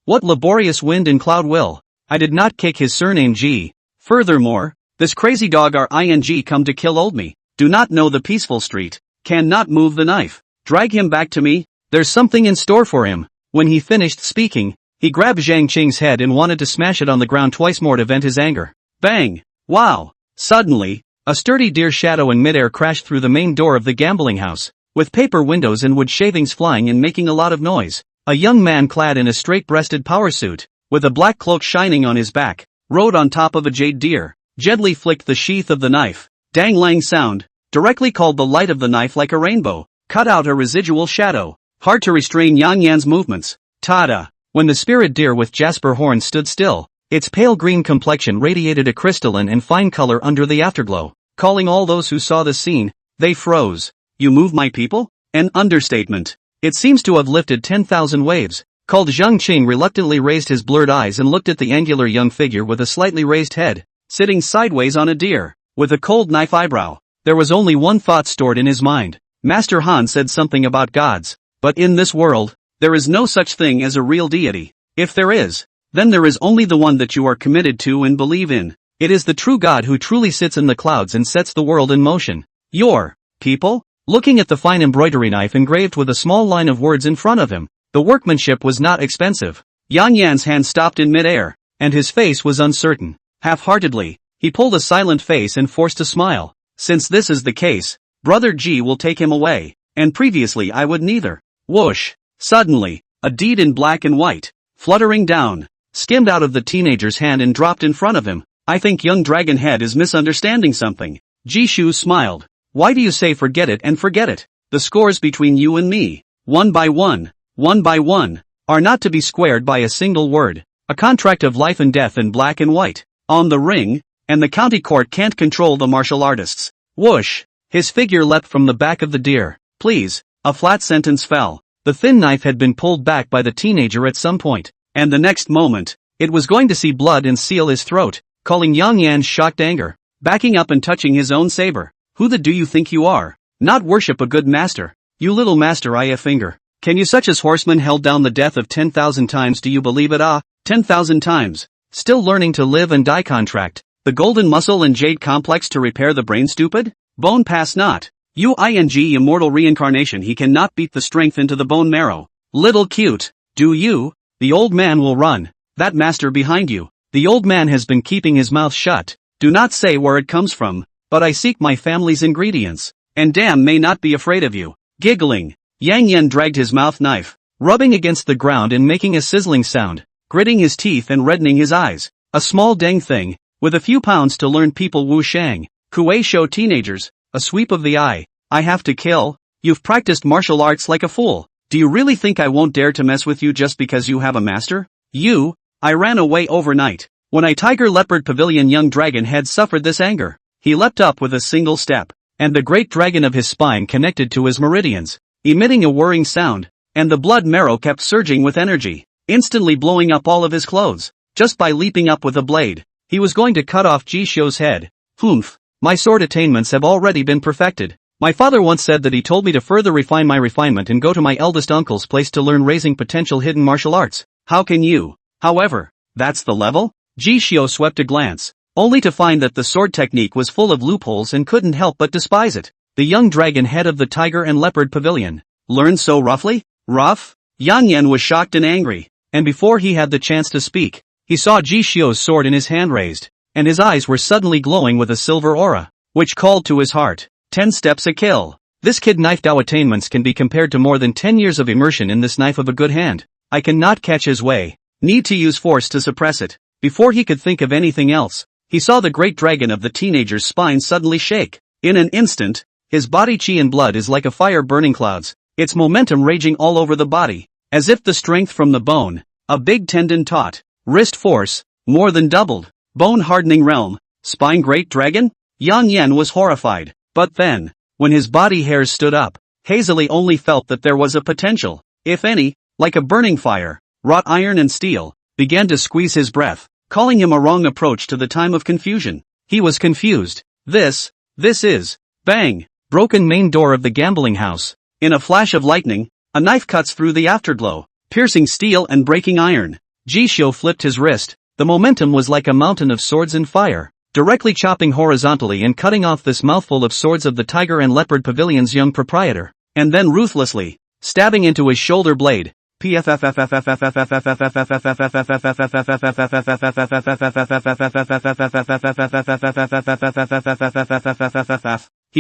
What laborious Wind and Cloud will? I did not kick his surname G. Furthermore, this crazy dog RING come to kill old me, do not know the peaceful street, cannot move the knife. Drag him back to me, there's something in store for him. When he finished speaking, he grabbed Zhang Qing's head and wanted to smash it on the ground twice more to vent his anger. Bang! Wow! Suddenly, a sturdy deer shadow in midair crashed through the main door of the gambling house, with paper windows and wood shavings flying and making a lot of noise. A young man clad in a straight-breasted power suit, with a black cloak shining on his back, rode on top of a jade deer, gently flicked the sheath of the knife. Dang-lang sound, directly called the light of the knife like a rainbow, cut out a residual shadow. Hard to restrain Yang Yan's movements. Tada! When the spirit deer with jasper horns stood still, its pale green complexion radiated a crystalline and fine color under the afterglow, calling all those who saw the scene, they froze. You move my people? An understatement. It seems to have lifted 10,000 waves. Called Zhang Qing reluctantly raised his blurred eyes and looked at the angular young figure with a slightly raised head, sitting sideways on a deer, with a cold knife eyebrow. There was only one thought stored in his mind. Master Han said something about gods. But in this world, there is no such thing as a real deity. If there is, then there is only the one that you are committed to and believe in. It is the true God who truly sits in the clouds and sets the world in motion. Your people? Looking at the fine embroidery knife engraved with a small line of words in front of him, the workmanship was not expensive. Yang Yan's hand stopped in midair, and his face was uncertain. Half-heartedly, he pulled a silent face and forced a smile. Since this is the case, Brother G will take him away, and previously I would neither. Whoosh! Suddenly, a deed in black and white, fluttering down, skimmed out of the teenager's hand and dropped in front of him. I think young Dragon Head is misunderstanding something. Jishu smiled. Why do you say forget it and forget it? The scores between you and me, one by one, are not to be squared by a single word. A contract of life and death in black and white, on the ring, and the county court can't control the martial artists. Whoosh! His figure leapt from the back of the deer. Please. A flat sentence fell. The thin knife had been pulled back by the teenager at some point, and the next moment, it was going to see blood and seal his throat, calling Yang Yan's shocked anger, backing up and touching his own saber. Who the do you think you are? Not worship a good master. You little master I a finger. Can you such as horseman held down the death of 10,000 times do you believe it 10,000 times. Still learning to live and die contract. The golden muscle and jade complex to repair the brain stupid? Bone pass not. Immortal reincarnation he cannot beat the strength into the bone marrow. Little cute, do you? The old man will run. That master behind you. The old man has been keeping his mouth shut. Do not say where it comes from, but I seek my family's ingredients, and damn may not be afraid of you. Giggling, Yang Yan dragged his mouth knife, rubbing against the ground and making a sizzling sound, gritting his teeth and reddening his eyes. A small dang thing, with a few pounds to learn people Wu Shang, Kuei show teenagers, a sweep of the eye. I have to kill? You've practiced martial arts like a fool. Do you really think I won't dare to mess with you just because you have a master? I ran away overnight. When I Tiger Leopard Pavilion young dragon had suffered this anger. He leapt up with a single step, and the great dragon of his spine connected to his meridians, emitting a whirring sound, and the blood marrow kept surging with energy, instantly blowing up all of his clothes, just by leaping up with a blade. He was going to cut off Jisho's head. Humph! My sword attainments have already been perfected. My father once said that he told me to further refine my refinement and go to my eldest uncle's place to learn raising potential hidden martial arts. How can you? However, that's the level? Ji Xiao swept a glance, only to find that the sword technique was full of loopholes and couldn't help but despise it. The young dragon head of the tiger and leopard pavilion. Learned so roughly? Rough? Yang Yan was shocked and angry, and before he had the chance to speak, he saw Ji Xiao's sword in his hand raised, and his eyes were suddenly glowing with a silver aura, which called to his heart. 10 steps a kill. This kid knife Dao attainments can be compared to more than 10 years of immersion in this knife of a good hand. I cannot catch his way. Need to use force to suppress it. Before he could think of anything else, he saw the great dragon of the teenager's spine suddenly shake. In an instant, his body chi and blood is like a fire burning clouds, its momentum raging all over the body, as if the strength from the bone, a big tendon taut, wrist force, more than doubled. Bone hardening realm, spine great dragon? Yang Yan was horrified. But then, when his body hairs stood up, Hazily only felt that there was a potential, if any, like a burning fire, wrought iron and steel, began to squeeze his breath, calling him a wrong approach to the time of confusion. He was confused. This is, bang, broken main door of the gambling house. In a flash of lightning, a knife cuts through the afterglow, piercing steel and breaking iron. Ji Xiao flipped his wrist. The momentum was like a mountain of swords and fire, directly chopping horizontally and cutting off this mouthful of swords of the tiger and leopard pavilion's young proprietor, and then ruthlessly, stabbing into his shoulder blade. He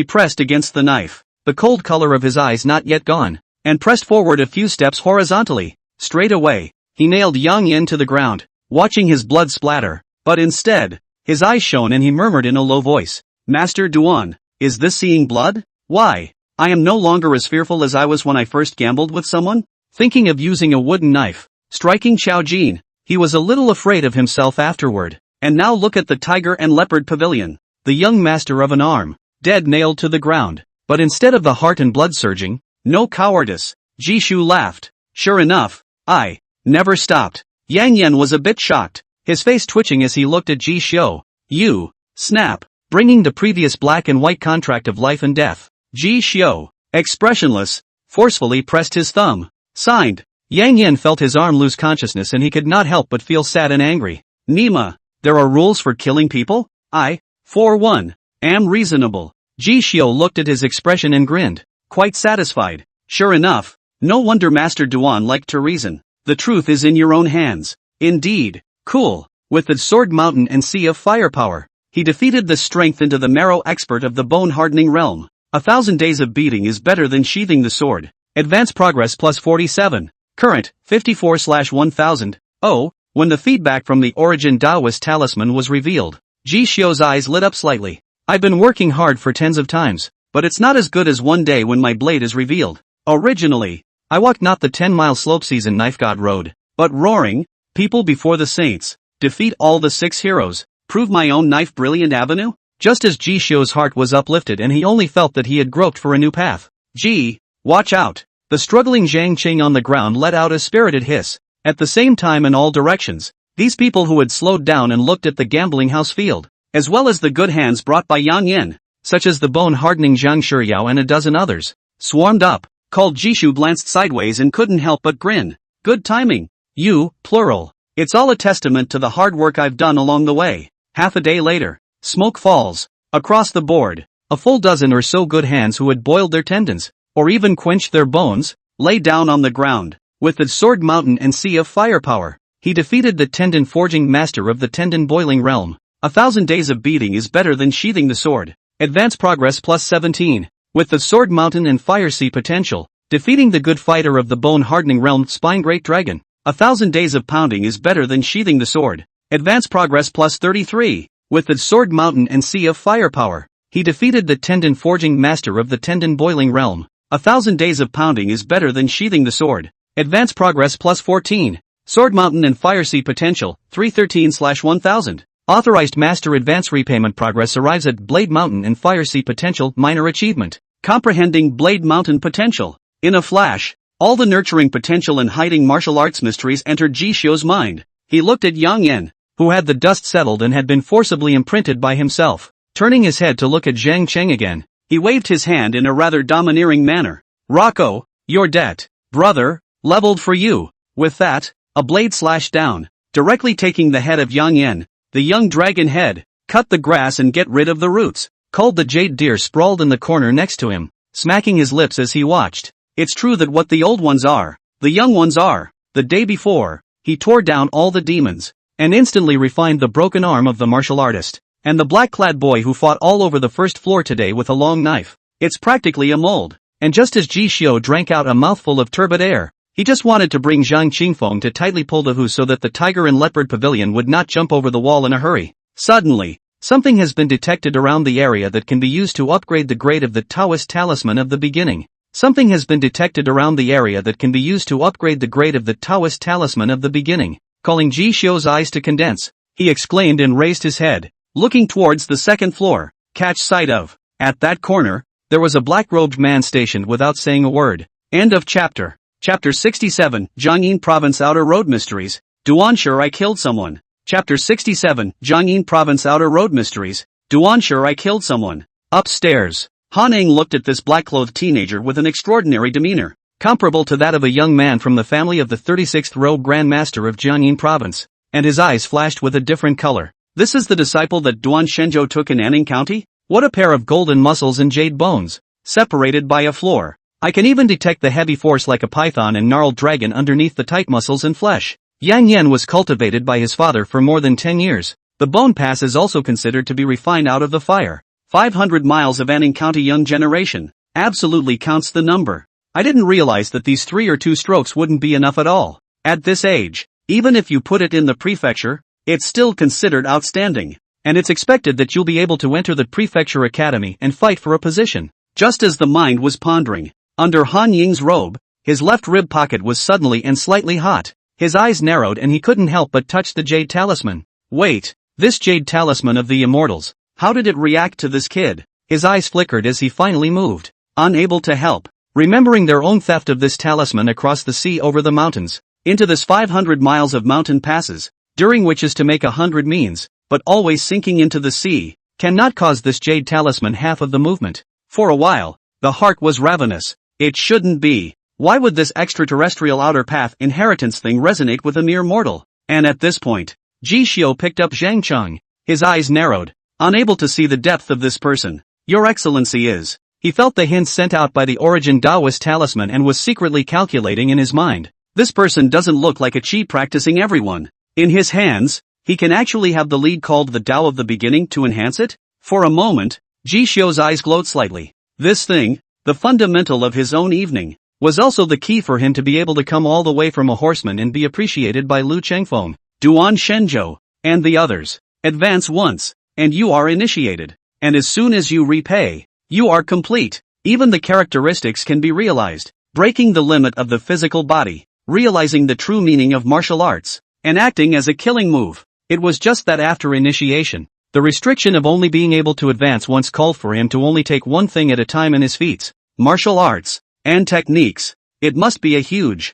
pressed against the knife, the cold color of his eyes not yet gone, and pressed forward a few steps horizontally. Straight away, he nailed Yang Yin to the ground, watching his blood splatter, but instead, his eyes shone and he murmured in a low voice, "Master Duan, is this seeing blood? Why, I am no longer as fearful as I was when I first gambled with someone?" Thinking of using a wooden knife, striking Xiao Jin, he was a little afraid of himself afterward. And now look at the tiger and leopard pavilion. The young master of an arm, dead nailed to the ground, but instead of the heart and blood surging, no cowardice. Ji Shu laughed. Sure enough, I never stopped. Yang Yan was a bit shocked, his face twitching as he looked at Ji Xiao. You, snap, bringing the previous black and white contract of life and death. Ji Xiao, expressionless, forcefully pressed his thumb. Signed. Yang Yan felt his arm lose consciousness and he could not help but feel sad and angry. Nima, there are rules for killing people? I, for one, am reasonable. Ji Xiao looked at his expression and grinned, quite satisfied. Sure enough, no wonder Master Duan liked to reason. The truth is in your own hands. Indeed. Cool. With the sword mountain and sea of firepower, he defeated the strength into the marrow expert of the bone-hardening realm. 1,000 days of beating is better than sheathing the sword. Advance progress plus 47. Current, 54/1000. Oh, when the feedback from the Origin Taoist talisman was revealed, Ji Xiao's eyes lit up slightly. I've been working hard for tens of times, but it's not as good as one day when my blade is revealed. Originally, I walked not the 10-mile slope season knife god road, but roaring, people before the saints, defeat all the 6 heroes, prove my own knife brilliant avenue? Just as Ji Xiao's heart was uplifted and he only felt that he had groped for a new path. Ji, watch out! The struggling Zhang Qing on the ground let out a spirited hiss. At the same time in all directions, these people who had slowed down and looked at the gambling house field, as well as the good hands brought by Yang Yin, such as the bone-hardening Zhang Shiyao and a dozen others, swarmed up. Called Jishu glanced sideways and couldn't help but grin. Good timing. You, plural. It's all a testament to the hard work I've done along the way. Half a day later, smoke falls. Across the board, a full dozen or so good hands who had boiled their tendons, or even quenched their bones, lay down on the ground. With the sword mountain and sea of firepower, he defeated the tendon forging master of the tendon boiling realm. 1,000 days of beating is better than sheathing the sword. Advance progress plus 17. With the sword mountain and fire sea potential, defeating the good fighter of the bone hardening realm spine great dragon. 1,000 days of pounding is better than sheathing the sword. Advance progress plus 33. With the sword mountain and sea of firepower, he defeated the tendon forging master of the tendon boiling realm. 1,000 days of pounding is better than sheathing the sword. Advance progress plus 14. Sword mountain and fire sea potential, 313/1000. Authorized master advance repayment progress arrives at Blade Mountain and Fire Sea potential minor achievement. Comprehending Blade Mountain potential. In a flash, all the nurturing potential and hiding martial arts mysteries entered Ji Xiao's mind. He looked at Yang Yan, who had the dust settled and had been forcibly imprinted by himself. turning his head to look at Zhang Cheng again. He waved his hand in a rather domineering manner. Rocco, your debt, brother, leveled for you. With that, a blade slashed down, directly taking the head of Yang Yen, the young dragon head. Cut the grass and get rid of the roots, called the jade deer sprawled in the corner next to him, smacking his lips as he watched. It's true that what the old ones are, the young ones are. The day before, he tore down all the demons, and instantly refined the broken arm of the martial artist, and the black-clad boy who fought all over the first floor today with a long knife. It's practically a mold. And just as Ji Xiu drank out a mouthful of turbid air, he just wanted to bring Zhang Qingfeng to tightly pull the hu so that the tiger and leopard pavilion would not jump over the wall in a hurry. Suddenly, something has been detected around the area that can be used to upgrade the grade of the Taoist talisman of the beginning. Something has been detected around the area that can be used to upgrade the grade of the Taoist talisman of the beginning. Calling Ji Xiu's eyes to condense, he exclaimed and raised his head, looking towards the second floor. Catch sight of. At that corner, there was a black-robed man stationed without saying a word. End of chapter. Chapter 67, Jiangyin Province Outer Road Mysteries. Duan sure I killed someone. Chapter 67, Jiangyin Province Outer Road Mysteries. Duan sure I killed someone. Upstairs, Han Eng looked at this black-clothed teenager with an extraordinary demeanor, comparable to that of a young man from the family of the 36th Robe Grand Master of Jiangyin Province, and his eyes flashed with a different color. This is the disciple that Duan Shenzhou took in Anning County? What a pair of golden muscles and jade bones, separated by a floor. I can even detect the heavy force like a python and gnarled dragon underneath the tight muscles and flesh. Yang Yen was cultivated by his father for more than 10 years. The bone pass is also considered to be refined out of the fire. 500 miles of Anning County young generation. Absolutely counts the number. I didn't realize that these 3 or 2 strokes wouldn't be enough at all. At this age, even if you put it in the prefecture, it's still considered outstanding. And it's expected that you'll be able to enter the prefecture academy and fight for a position. Just as the mind was pondering, under Han Ying's robe, his left rib pocket was suddenly and slightly hot. His eyes narrowed and he couldn't help but touch the jade talisman. Wait, this jade talisman of the immortals, how did it react to this kid? His eyes flickered as he finally moved, unable to help, remembering their own theft of this talisman across the sea over the mountains, into this 500 miles of mountain passes, during which is to make 100 means, but always sinking into the sea, cannot cause this jade talisman half of the movement. For a while, the heart was ravenous. It shouldn't be. Why would this extraterrestrial outer path inheritance thing resonate with a mere mortal? And at this point, Ji Xiu picked up Zhang Cheng. His eyes narrowed, unable to see the depth of this person. Your Excellency is. He felt the hints sent out by the origin Taoist talisman and was secretly calculating in his mind. This person doesn't look like a chi practicing everyone. In his hands, he can actually have the lead called the Tao of the beginning to enhance it? For a moment, Ji Xiu's eyes glowed slightly. This thing, the fundamental of his own evening, was also the key for him to be able to come all the way from a horseman and be appreciated by Lu Chengfeng, Duan Shenzhou, and the others. Advance once, and you are initiated. And as soon as you repay, you are complete. Even the characteristics can be realized, breaking the limit of the physical body, realizing the true meaning of martial arts, and acting as a killing move. It was just that after initiation, the restriction of only being able to advance once called for him to only take one thing at a time in his feats, martial arts, and techniques. It must be a huge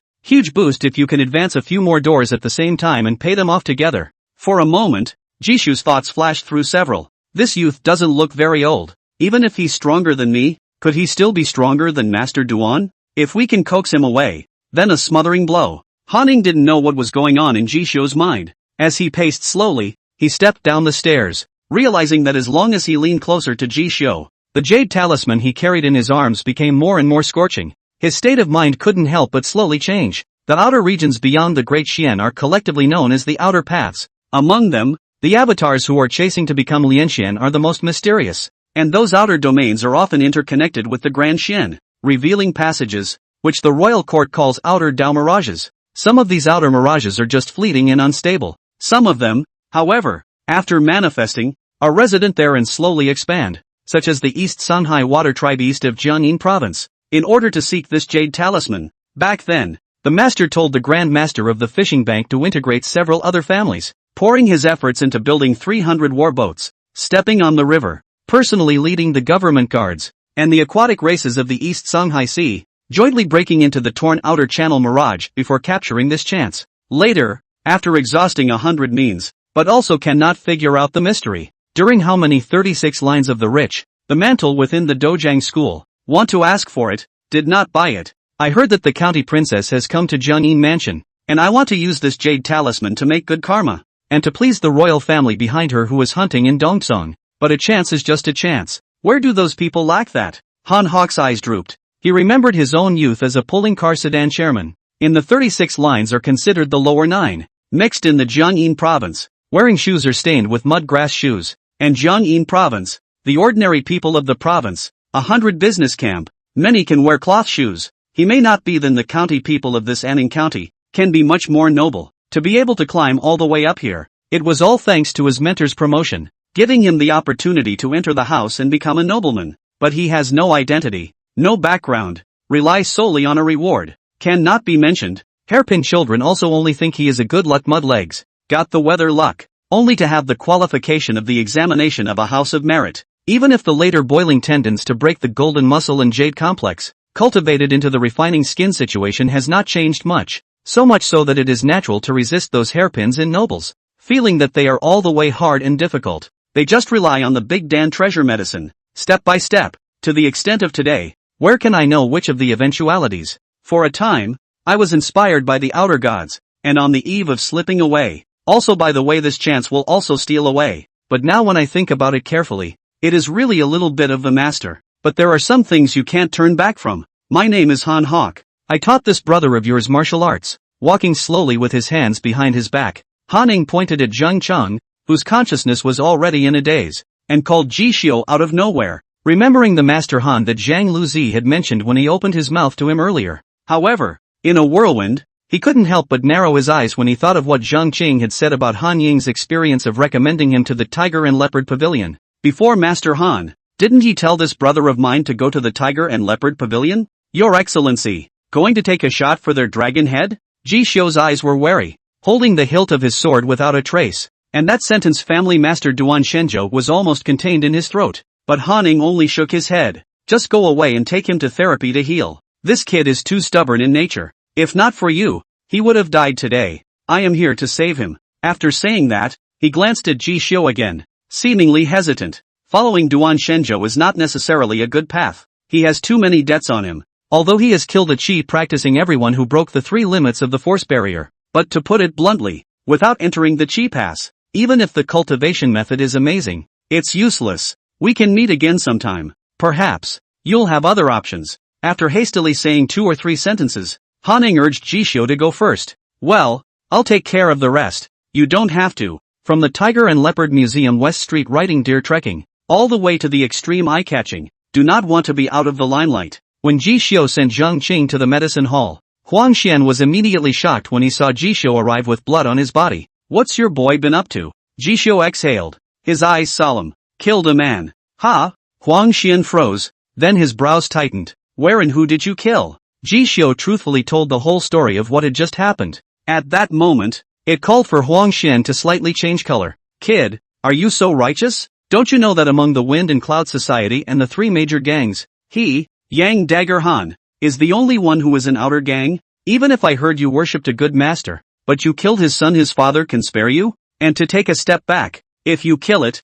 boost if you can advance a few more doors at the same time and pay them off together. For a moment, Jishu's thoughts flashed through several. This youth doesn't look very old. Even if he's stronger than me, could he still be stronger than Master Duan? If we can coax him away, then a smothering blow. Haning didn't know what was going on in Jishu's mind. As he paced slowly, he stepped down the stairs, realizing that as long as he leaned closer to Jishu, the jade talisman he carried in his arms became more and more scorching. His state of mind couldn't help but slowly change. The outer regions beyond the Great Xian are collectively known as the Outer Paths. Among them, the avatars who are chasing to become Lianxian are the most mysterious, and those outer domains are often interconnected with the Grand Xian, revealing passages, which the royal court calls outer Dao mirages. Some of these outer mirages are just fleeting and unstable. Some of them, however, after manifesting, are resident there and slowly expand, such as the East Sanhai Water Tribe east of Jiangyin Province. In order to seek this jade talisman, back then, the master told the Grand Master of the Fishing Bank to integrate several other families, pouring his efforts into building 300 warboats, stepping on the river, personally leading the government guards, and the aquatic races of the East Songhai Sea, jointly breaking into the torn outer channel mirage before capturing this chance. Later, after exhausting 100 means, but also cannot figure out the mystery, During how many 36 lines of the rich, the mantle within the Dojang school, want to ask for it, did not buy it. I heard that the county princess has come to Jungin Mansion, and I want to use this jade talisman to make good karma, and to please the royal family behind her who is hunting in Dongtsong. But a chance is just a chance. Where do those people lack that? Han Hok's eyes drooped. He remembered his own youth as a pulling car sedan chairman. In the 36 lines are considered the lower 9, mixed in the Jiangyin province, wearing shoes are stained with mud grass shoes, and Jiangyin province, the ordinary people of the province, 100 business camp, many can wear cloth shoes. He may not be than the county people of this Anning county, can be much more noble, to be able to climb all the way up here. It was all thanks to his mentor's promotion, giving him the opportunity to enter the house and become a nobleman. But he has no identity, no background, relies solely on a reward, cannot be mentioned. Hairpin children also only think he is a good luck mudlegs, got the weather luck, only to have the qualification of the examination of a house of merit. Even if the later boiling tendons to break the golden muscle and jade complex, cultivated into the refining skin situation has not changed much, so much so that it is natural to resist those hairpins in nobles, feeling that they are all the way hard and difficult. They just rely on the Big Dan treasure medicine, step by step, to the extent of today. Where can I know which of the eventualities? For a time, I was inspired by the outer gods, and on the eve of slipping away, also by the way this chance will also steal away. But now when I think about it carefully, it is really a little bit of the master. But there are some things you can't turn back from. My name is Han Hok. I taught this brother of yours martial arts. Walking slowly with his hands behind his back, Han Ning pointed at Zheng Cheng, whose consciousness was already in a daze, and called Ji Xiu out of nowhere, remembering the master Han that Zhang Luzi had mentioned when he opened his mouth to him earlier. However, in a whirlwind, he couldn't help but narrow his eyes when he thought of what Zheng Qing had said about Han Ying's experience of recommending him to the Tiger and Leopard Pavilion. Before Master Han, didn't he tell this brother of mine to go to the Tiger and Leopard Pavilion? Your Excellency, going to take a shot for their dragon head? Ji Xiu's eyes were wary, holding the hilt of his sword without a trace, and that sentence family master Duan Shenzhou was almost contained in his throat. But Han Ning only shook his head. Just go away and take him to therapy to heal. This kid is too stubborn in nature. If not for you, he would have died today. I am here to save him. After saying that, he glanced at Ji Xiu again, seemingly hesitant. Following Duan Shenzhou is not necessarily a good path. He has too many debts on him. Although he has killed a chi practicing everyone who broke the 3 limits of the force barrier. But to put it bluntly, without entering the chi pass, even if the cultivation method is amazing, it's useless. We can meet again sometime. Perhaps. You'll have other options. After hastily saying 2 or 3 sentences, Han Ning urged Ji Xiu to go first. Well, I'll take care of the rest. You don't have to. From the Tiger and Leopard Museum West Street riding deer trekking, all the way to the extreme eye-catching, do not want to be out of the limelight. When Ji Xiu sent Zheng Qing to the medicine hall, Huang Xian was immediately shocked when he saw Ji Xiu arrive with blood on his body. What's your boy been up to? Ji Xiu exhaled, his eyes solemn. Killed a man. Ha? Huang Xian froze, then his brows tightened. Where and who did you kill? Ji Xiu truthfully told the whole story of what had just happened. At that moment, it called for Huang Xian to slightly change color. Kid, are you so righteous? Don't you know that among the Wind and Cloud Society and the 3 major gangs, he, Yang Dagger Han, is the only one who is an outer gang? Even if I heard you worshipped a good master, but you killed his son, his father can spare you? And to take a step back, if you kill it,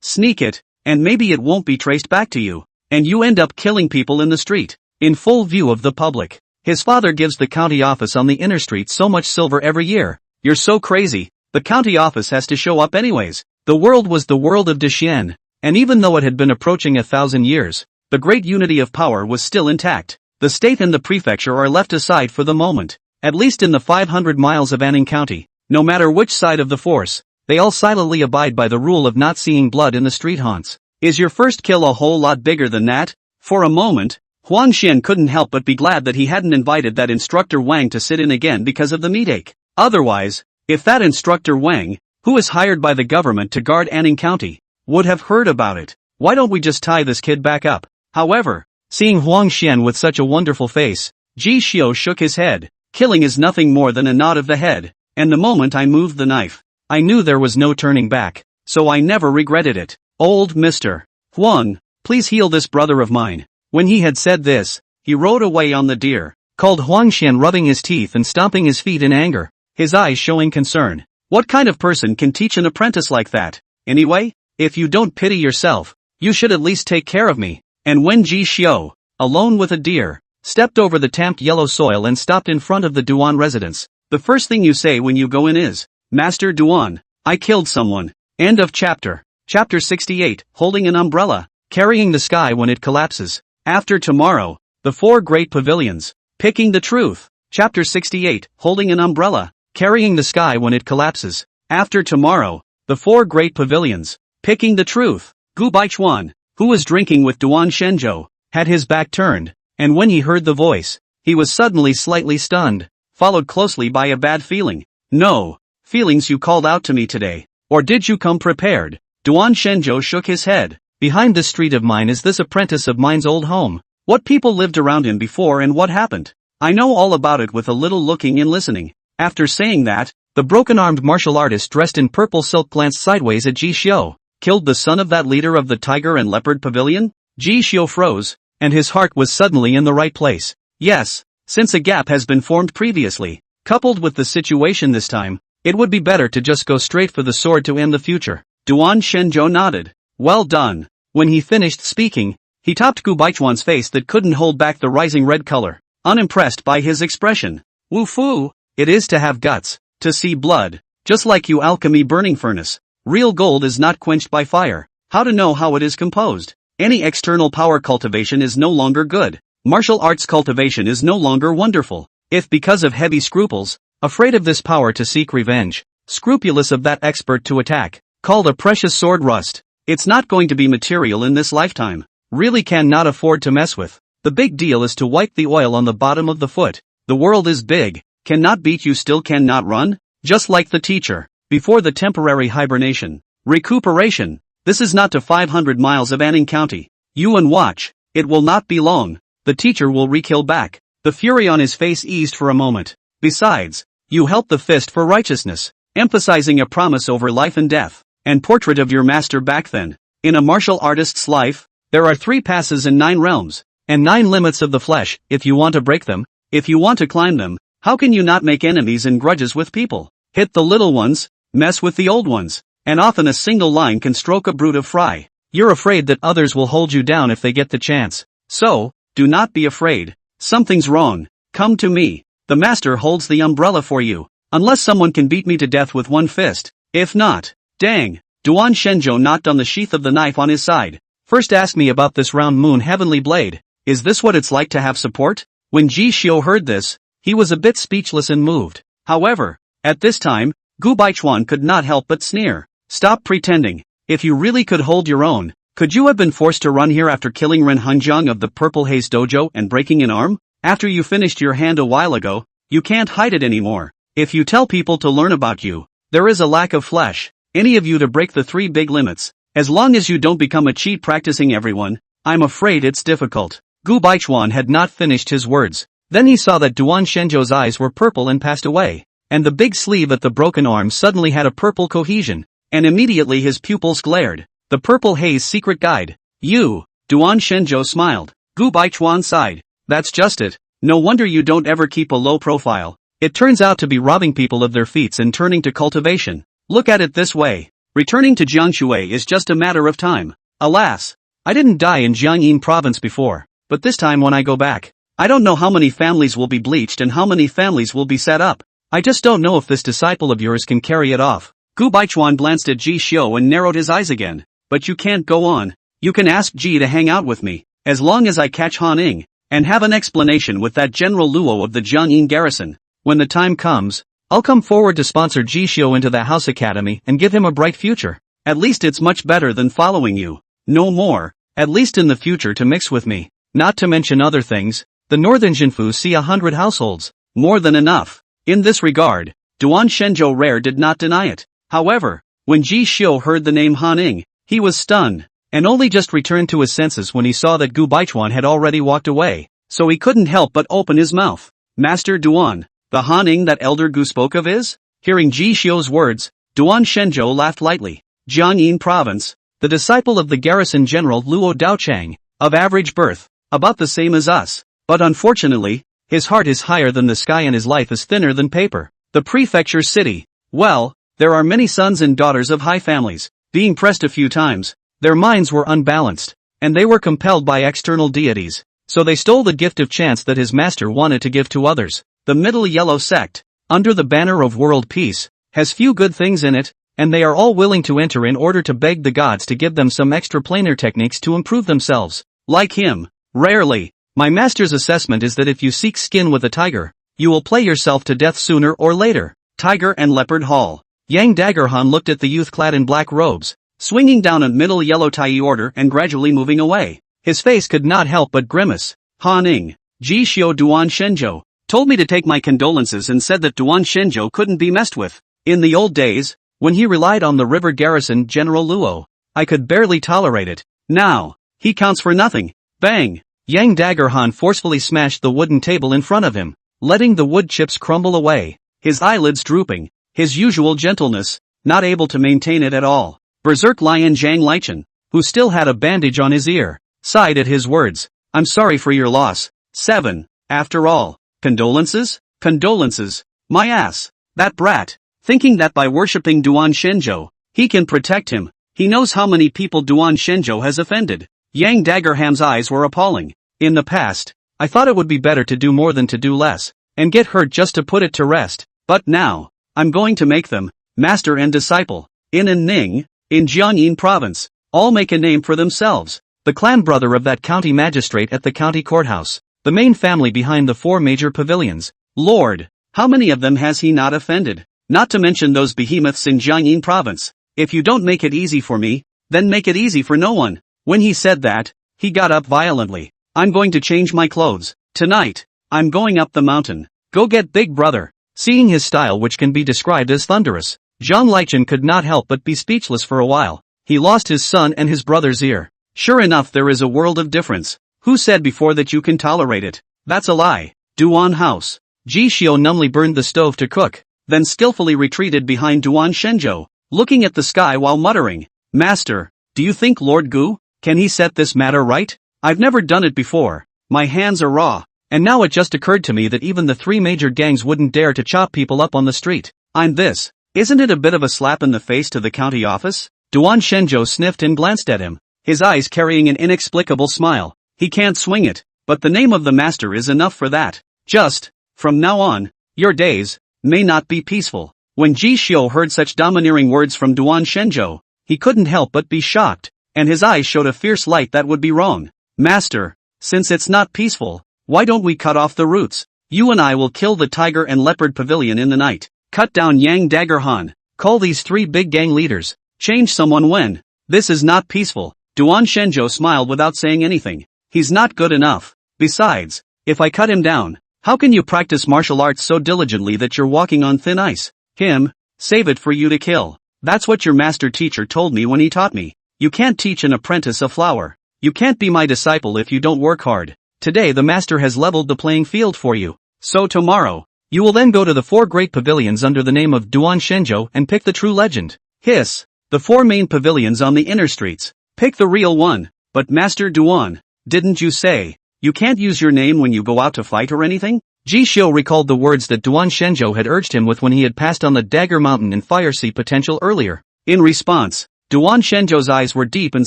sneak it, and maybe it won't be traced back to you, and you end up killing people in the street, in full view of the public. His father gives the county office on the inner street so much silver every year. You're so crazy, the county office has to show up anyways. The world was the world of Dexian, and even though it had been approaching 1,000 years, the great unity of power was still intact. The state and the prefecture are left aside for the moment, at least in the 500 miles of Anning County. No matter which side of the force, they all silently abide by the rule of not seeing blood in the street haunts. Is your first kill a whole lot bigger than that? For a moment, Huang Xian couldn't help but be glad that he hadn't invited that instructor Wang to sit in again because of the meat-ache. Otherwise, if that instructor Wang, who is hired by the government to guard Anning County, would have heard about it, why don't we just tie this kid back up? However, seeing Huang Xian with such a wonderful face, Ji Xiu shook his head. Killing is nothing more than a nod of the head, and the moment I moved the knife, I knew there was no turning back, so I never regretted it. Old Mr. Huang, please heal this brother of mine. When he had said this, he rode away on the deer, called Huang Xian, rubbing his teeth and stomping his feet in anger, his eyes showing concern. What kind of person can teach an apprentice like that? Anyway, if you don't pity yourself, you should at least take care of me. And when Ji Xiu, alone with a deer, stepped over the tamped yellow soil and stopped in front of the Duan residence, the first thing you say when you go in is, Master Duan, I killed someone. End of chapter. Chapter 68, Holding an Umbrella, Carrying the Sky When It Collapses. After tomorrow, the Four Great Pavilions. Picking the Truth. Chapter 68, Holding an Umbrella, Carrying the Sky When It Collapses. After tomorrow, the Four Great Pavilions. Picking the Truth. Gu Baichuan, who was drinking with Duan Shenzhou, had his back turned, and when he heard the voice, he was suddenly slightly stunned, followed closely by a bad feeling. No, feelings you called out to me today. Or did you come prepared? Duan Shenzhou shook his head. Behind this street of mine is this apprentice of mine's old home. What people lived around him before and what happened? I know all about it with a little looking and listening. After saying that, the broken-armed martial artist dressed in purple silk glanced sideways at Ji Xiu. Killed the son of that leader of the Tiger and Leopard Pavilion? Ji Xiu froze, and his heart was suddenly in the right place. Yes, since a gap has been formed previously, coupled with the situation this time, it would be better to just go straight for the sword to end the future. Duan Shenzhou nodded. Well done. When he finished speaking, he topped Gu Baichuan's face that couldn't hold back the rising red color, unimpressed by his expression. Wu Fu, it is to have guts, to see blood, just like you alchemy burning furnace. Real gold is not quenched by fire. How to know how it is composed? Any external power cultivation is no longer good. Martial arts cultivation is no longer wonderful. If because of heavy scruples, afraid of this power to seek revenge, scrupulous of that expert to attack, called a precious sword rust, it's not going to be material in this lifetime. Really cannot afford to mess with. The big deal is to wipe the oil on the bottom of the foot. The world is big, cannot beat you still cannot run? Just like the teacher, before the temporary hibernation. Recuperation. This is not to 500 miles of Anning County. You and watch, it will not be long. The teacher will re-kill back. The fury on his face eased for a moment. Besides, you held the fist for righteousness, emphasizing a promise over life and death, and portrait of your master back then. In a martial artist's life, there are 3 passes and 9 realms, and 9 limits of the flesh. If you want to break them, if you want to climb them, how can you not make enemies and grudges with people? Hit the little ones, mess with the old ones, and often a single line can stroke a brood of fry. You're afraid that others will hold you down if they get the chance. So, do not be afraid. Something's wrong. Come to me. The master holds the umbrella for you. Unless someone can beat me to death with one fist. If not, dang. Duan Shenzhou knocked on the sheath of the knife on his side. First ask me about this round moon heavenly blade. Is this what it's like to have support? When Ji Xiu heard this, he was a bit speechless and moved. However, at this time, Gu Baichuan could not help but sneer. Stop pretending. If you really could hold your own, could you have been forced to run here after killing Ren Hengjiang of the Purple Haze Dojo and breaking an arm? After you finished your hand a while ago, you can't hide it anymore. If you tell people to learn about you, there is a lack of flesh. Any of you to break the 3 big limits. As long as you don't become a cheat practicing everyone, I'm afraid it's difficult. Gu Baichuan had not finished his words. Then he saw that Duan Shenzhou's eyes were purple and passed away, and the big sleeve at the broken arm suddenly had a purple cohesion, and immediately his pupils glared. The Purple Haze Secret Guide. You, Duan Shenzhou smiled. Gu Baichuan sighed. That's just it. No wonder you don't ever keep a low profile. It turns out to be robbing people of their feats and turning to cultivation. Look at it this way. Returning to Jiangshui is just a matter of time. Alas, I didn't die in Jiangyin province before, but this time when I go back, I don't know how many families will be bleached and how many families will be set up. I just don't know if this disciple of yours can carry it off. Gu Baichuan glanced at Ji Xiu and narrowed his eyes again. But you can't go on. You can ask Ji to hang out with me, as long as I catch Han Ing, and have an explanation with that General Luo of the Jiangyin garrison. When the time comes, I'll come forward to sponsor Ji Xiu into the House Academy and give him a bright future. At least it's much better than following you. No more, at least in the future to mix with me. Not to mention other things, the Northern Jinfu see 100 households. More than enough. In this regard, Duan Shenzhou Rare did not deny it. However, when Ji Xiu heard the name Han Ing, he was stunned, and only just returned to his senses when he saw that Gu Baichuan had already walked away, so he couldn't help but open his mouth. Master Duan, the Han Ing that Elder Gu spoke of is? Hearing Ji Xiu's words, Duan Shenzhou laughed lightly. Jiangyin province, the disciple of the garrison general Luo Daochang, of average birth, about the same as us, but unfortunately, his heart is higher than the sky and his life is thinner than paper. The prefecture city, well, there are many sons and daughters of high families, being pressed a few times. Their minds were unbalanced, and they were compelled by external deities, so they stole the gift of chance that his master wanted to give to others. The Middle Yellow Sect, under the banner of world peace, has few good things in it, and they are all willing to enter in order to beg the gods to give them some extra planar techniques to improve themselves. Like him, rarely. My master's assessment is that if you seek skin with a tiger, you will play yourself to death sooner or later. Tiger and Leopard Hall. Yang Daggerhan looked at the youth clad in black robes, swinging down a middle yellow tai order and gradually moving away. His face could not help but grimace. Han Ning, Ji Xiu Duan Shenzhou, told me to take my condolences and said that Duan Shenzhou couldn't be messed with. In the old days, when he relied on the river garrison General Luo, I could barely tolerate it. Now, he counts for nothing. Bang! Yang Daggerhan forcefully smashed the wooden table in front of him, letting the wood chips crumble away, his eyelids drooping, his usual gentleness, not able to maintain it at all. Berserk Lion Zhang Lichen, who still had a bandage on his ear, sighed at his words. I'm sorry for your loss. 7. After all, condolences? Condolences. My ass. That brat, thinking that by worshipping Duan Shenzhou, he can protect him. He knows how many people Duan Shenzhou has offended. Yang Daggerham's eyes were appalling. In the past, I thought it would be better to do more than to do less, and get hurt just to put it to rest. But now, I'm going to make them, master and disciple, in Ning, in Jiangyin province, all make a name for themselves. The clan brother of that county magistrate at the county courthouse, the main family behind the 4 major pavilions. Lord, how many of them has he not offended? Not to mention those behemoths in Jiangyin province. If you don't make it easy for me, then make it easy for no one. When he said that, he got up violently. I'm going to change my clothes. Tonight, I'm going up the mountain. Go get big brother. Seeing his style, which can be described as thunderous, Zhang Lichen could not help but be speechless for a while. He lost his son and his brother's ear. Sure enough, there is a world of difference. Who said before that you can tolerate it? That's a lie. Duan House. Ji Xiu numbly burned the stove to cook, then skillfully retreated behind Duan Shenzhou, looking at the sky while muttering, Master, do you think Lord Gu can he set this matter right? I've never done it before. My hands are raw. And now it just occurred to me that even the 3 major gangs wouldn't dare to chop people up on the street. I'm this. Isn't it a bit of a slap in the face to the county office? Duan Shenzhou sniffed and glanced at him, his eyes carrying an inexplicable smile. He can't swing it, but the name of the master is enough for that. Just, from now on, your days may not be peaceful. When Ji Xiu heard such domineering words from Duan Shenzhou, he couldn't help but be shocked, and his eyes showed a fierce light that would be wrong. Master, since it's not peaceful, why don't we cut off the roots? You and I will kill the tiger and leopard pavilion in the night. Cut down Yang Daggerhan. Call these 3 big gang leaders. Change someone when. This is not peaceful. Duan Shenzhou smiled without saying anything. He's not good enough. Besides, if I cut him down, how can you practice martial arts so diligently that you're walking on thin ice? Him, save it for you to kill. That's what your master teacher told me when he taught me. You can't teach an apprentice a flower. You can't be my disciple if you don't work hard. Today the master has leveled the playing field for you. So tomorrow, you will then go to the 4 great pavilions under the name of Duan Shenzhou and pick the true legend. Hiss. The 4 main pavilions on the inner streets. Pick the real one. But Master Duan, didn't you say you can't use your name when you go out to fight or anything? Ji Xiu recalled the words that Duan Shenzhou had urged him with when he had passed on the Dagger Mountain and Fire Sea potential earlier. In response, Duan Shenzhou's eyes were deep and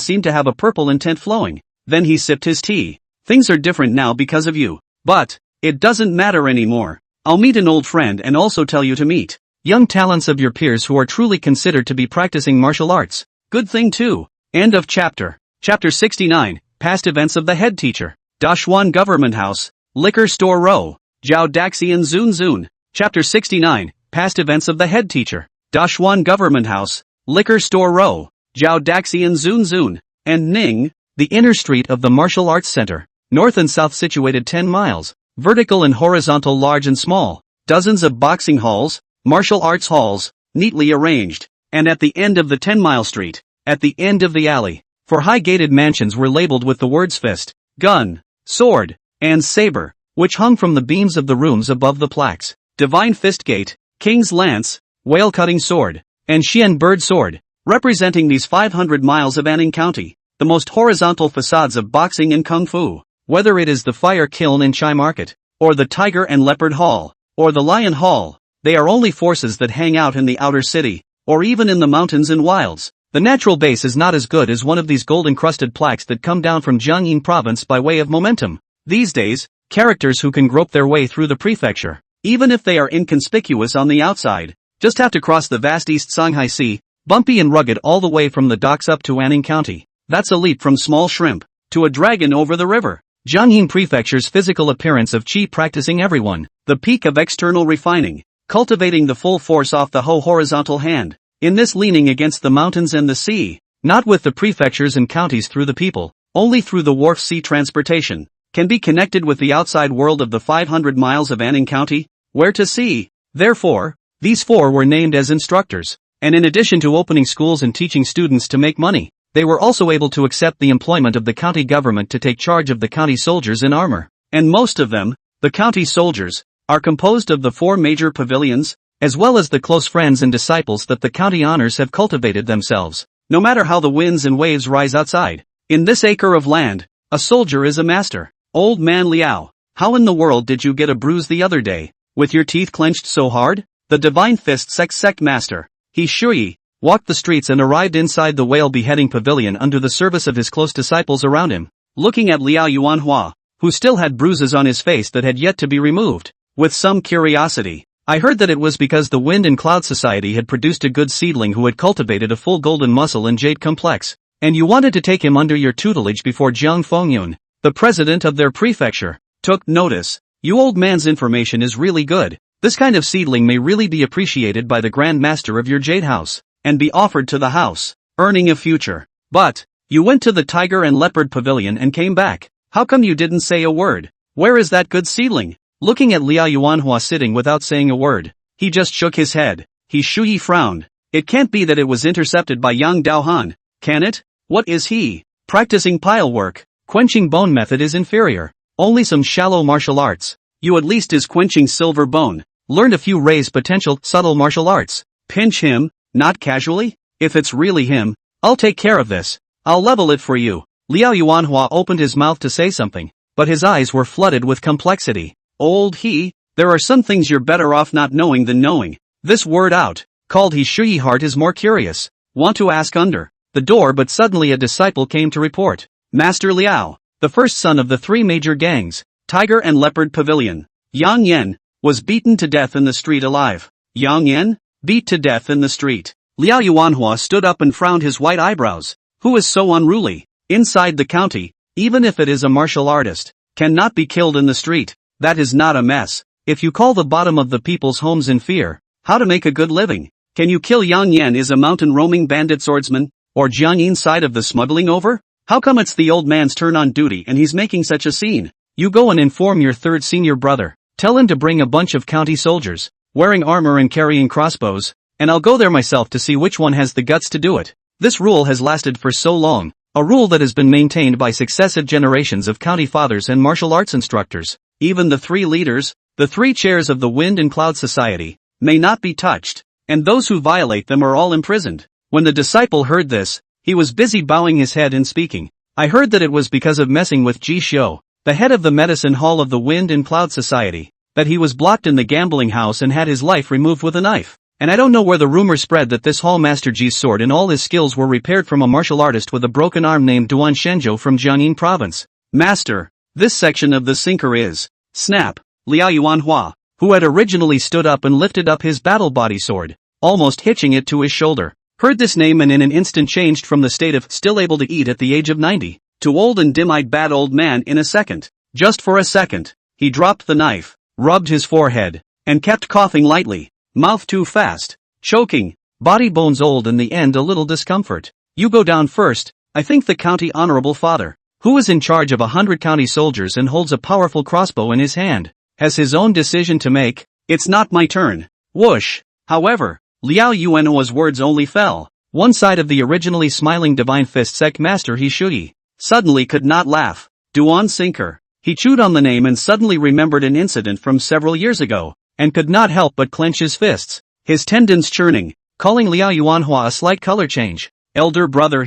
seemed to have a purple intent flowing. Then he sipped his tea. Things are different now because of you. But, it doesn't matter anymore. I'll meet an old friend and also tell you to meet young talents of your peers who are truly considered to be practicing martial arts. Good thing too. End of chapter. Chapter 69, Past Events of the Head Teacher. Dashuan Government House, Liquor Store Row, Jiao Daxian Zun Zun. Chapter 69, Past Events of the Head Teacher. Dashuan Government House, Liquor Store Row, Jiao Daxian Zun Zun. And Ning, the inner street of the Martial Arts Center. North and south situated 10 miles, vertical and horizontal, large and small, dozens of boxing halls, martial arts halls, neatly arranged, and at the end of the 10-mile street, at the end of the alley, 4 high-gated mansions were labeled with the words fist, gun, sword, and saber, which hung from the beams of the rooms above the plaques. Divine Fist Gate, King's Lance, Whale-Cutting Sword, and Xian Bird Sword, representing these 500 miles of Anning County, the most horizontal facades of boxing and kung fu. Whether it is the Fire Kiln in Chai Market, or the Tiger and Leopard Hall, or the Lion Hall, they are only forces that hang out in the outer city, or even in the mountains and wilds. The natural base is not as good as one of these gold-encrusted plaques that come down from Jiangyin province by way of momentum. These days, characters who can grope their way through the prefecture, even if they are inconspicuous on the outside, just have to cross the vast East Songhai Sea, bumpy and rugged all the way from the docks up to Anning County. That's a leap from small shrimp to a dragon over the river. Jiangyin Prefecture's physical appearance of qi practicing everyone, the peak of external refining, cultivating the full force off the horizontal hand. In this leaning against the mountains and the sea, not with the prefectures and counties through the people, only through the wharf sea transportation, can be connected with the outside world of the 500 miles of Anning County, where to see. Therefore, these four were named as instructors, and in addition to opening schools and teaching students to make money, they were also able to accept the employment of the county government to take charge of the county soldiers in armor. And most of them, the county soldiers, are composed of the four major pavilions, as well as the close friends and disciples that the county honors have cultivated themselves. No matter how the winds and waves rise outside, in this acre of land, a soldier is a master. Old man Liao, how in the world did you get a bruise the other day, with your teeth clenched so hard? The divine fist sect master, He Shuyi, walked the streets and arrived inside the whale beheading pavilion under the service of his close disciples around him, looking at Liao Yuanhua, who still had bruises on his face that had yet to be removed, with some curiosity. I heard that it was because the Wind and Cloud Society had produced a good seedling who had cultivated a full golden muscle and jade complex, and you wanted to take him under your tutelage before Jiang Fengyun, the president of their prefecture, took notice. You old man's information is really good. This kind of seedling may really be appreciated by the Grand Master of your jade house, and be offered to the house, earning a future. But, you went to the Tiger and Leopard Pavilion and came back. How come you didn't say a word? Where is that good seedling? Looking at Liao Yuanhua sitting without saying a word, he just shook his head. He Shuyi frowned. It can't be that it was intercepted by Yang Daohan, can it? What is he? Practicing pile work. Quenching bone method is inferior. Only some shallow martial arts. You at least is quenching silver bone. Learned a few raise potential, subtle martial arts. Pinch him, not casually? If it's really him, I'll take care of this. I'll level it for you. Liao Yuanhua opened his mouth to say something, but his eyes were flooded with complexity. Old he, there are some things you're better off not knowing than knowing. This word out, called He Shuyi heart is more curious. Want to ask under the door, but suddenly a disciple came to report. Master Liao, the first son of the three major gangs, Tiger and Leopard Pavilion, Yang Yan, was beaten to death in the street alive. Yang Yan? Beat to death in the street. Liao Yuanhua stood up and frowned his white eyebrows. Who is so unruly? Inside the county, even if it is a martial artist, cannot be killed in the street. That is not a mess. If you call the bottom of the people's homes in fear, how to make a good living? Can you kill Yang Yan is a mountain roaming bandit swordsman? Or Jiangyin side of the smuggling over? How come it's the old man's turn on duty and he's making such a scene? You go and inform your third senior brother. Tell him to bring a bunch of county soldiers, wearing armor and carrying crossbows, and I'll go there myself to see which one has the guts to do it. This rule has lasted for so long, a rule that has been maintained by successive generations of county fathers and martial arts instructors. Even the three leaders, the three chairs of the Wind and Cloud Society, may not be touched, and those who violate them are all imprisoned. When the disciple heard this, he was busy bowing his head and speaking. I heard that it was because of messing with Ji Xiu, the head of the medicine hall of the Wind and Cloud Society, that he was blocked in the gambling house and had his life removed with a knife. And I don't know where the rumor spread that this hall master Ji's sword and all his skills were repaired from a martial artist with a broken arm named Duan Shenzhou from Jiangyin province. Master, this section of the sinker is. Snap. Liao Yuanhua, who had originally stood up and lifted up his battle body sword, almost hitching it to his shoulder, heard this name and in an instant changed from the state of still able to eat at the age of 90, to old and dim-eyed bad old man in a second. Just for a second, he dropped the knife, rubbed his forehead, and kept coughing lightly, mouth too fast, choking, body bones old and the end a little discomfort. You go down first, I think the county honorable father, who is in charge of 100 county soldiers and holds a powerful crossbow in his hand, has his own decision to make. It's not my turn. Whoosh. However, Liao Yuanhua's words only fell. One side of the originally smiling divine fist sect master He Shuyi suddenly could not laugh. Duan Sinker. He chewed on the name and suddenly remembered an incident from several years ago, and could not help but clench his fists, his tendons churning, calling Liao Yuanhua a slight color change. Elder brother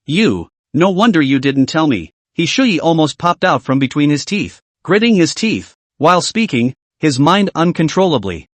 you, no wonder you didn't tell me. He Shuyi almost popped out from between his teeth, gritting his teeth. While speaking, his mind uncontrollably,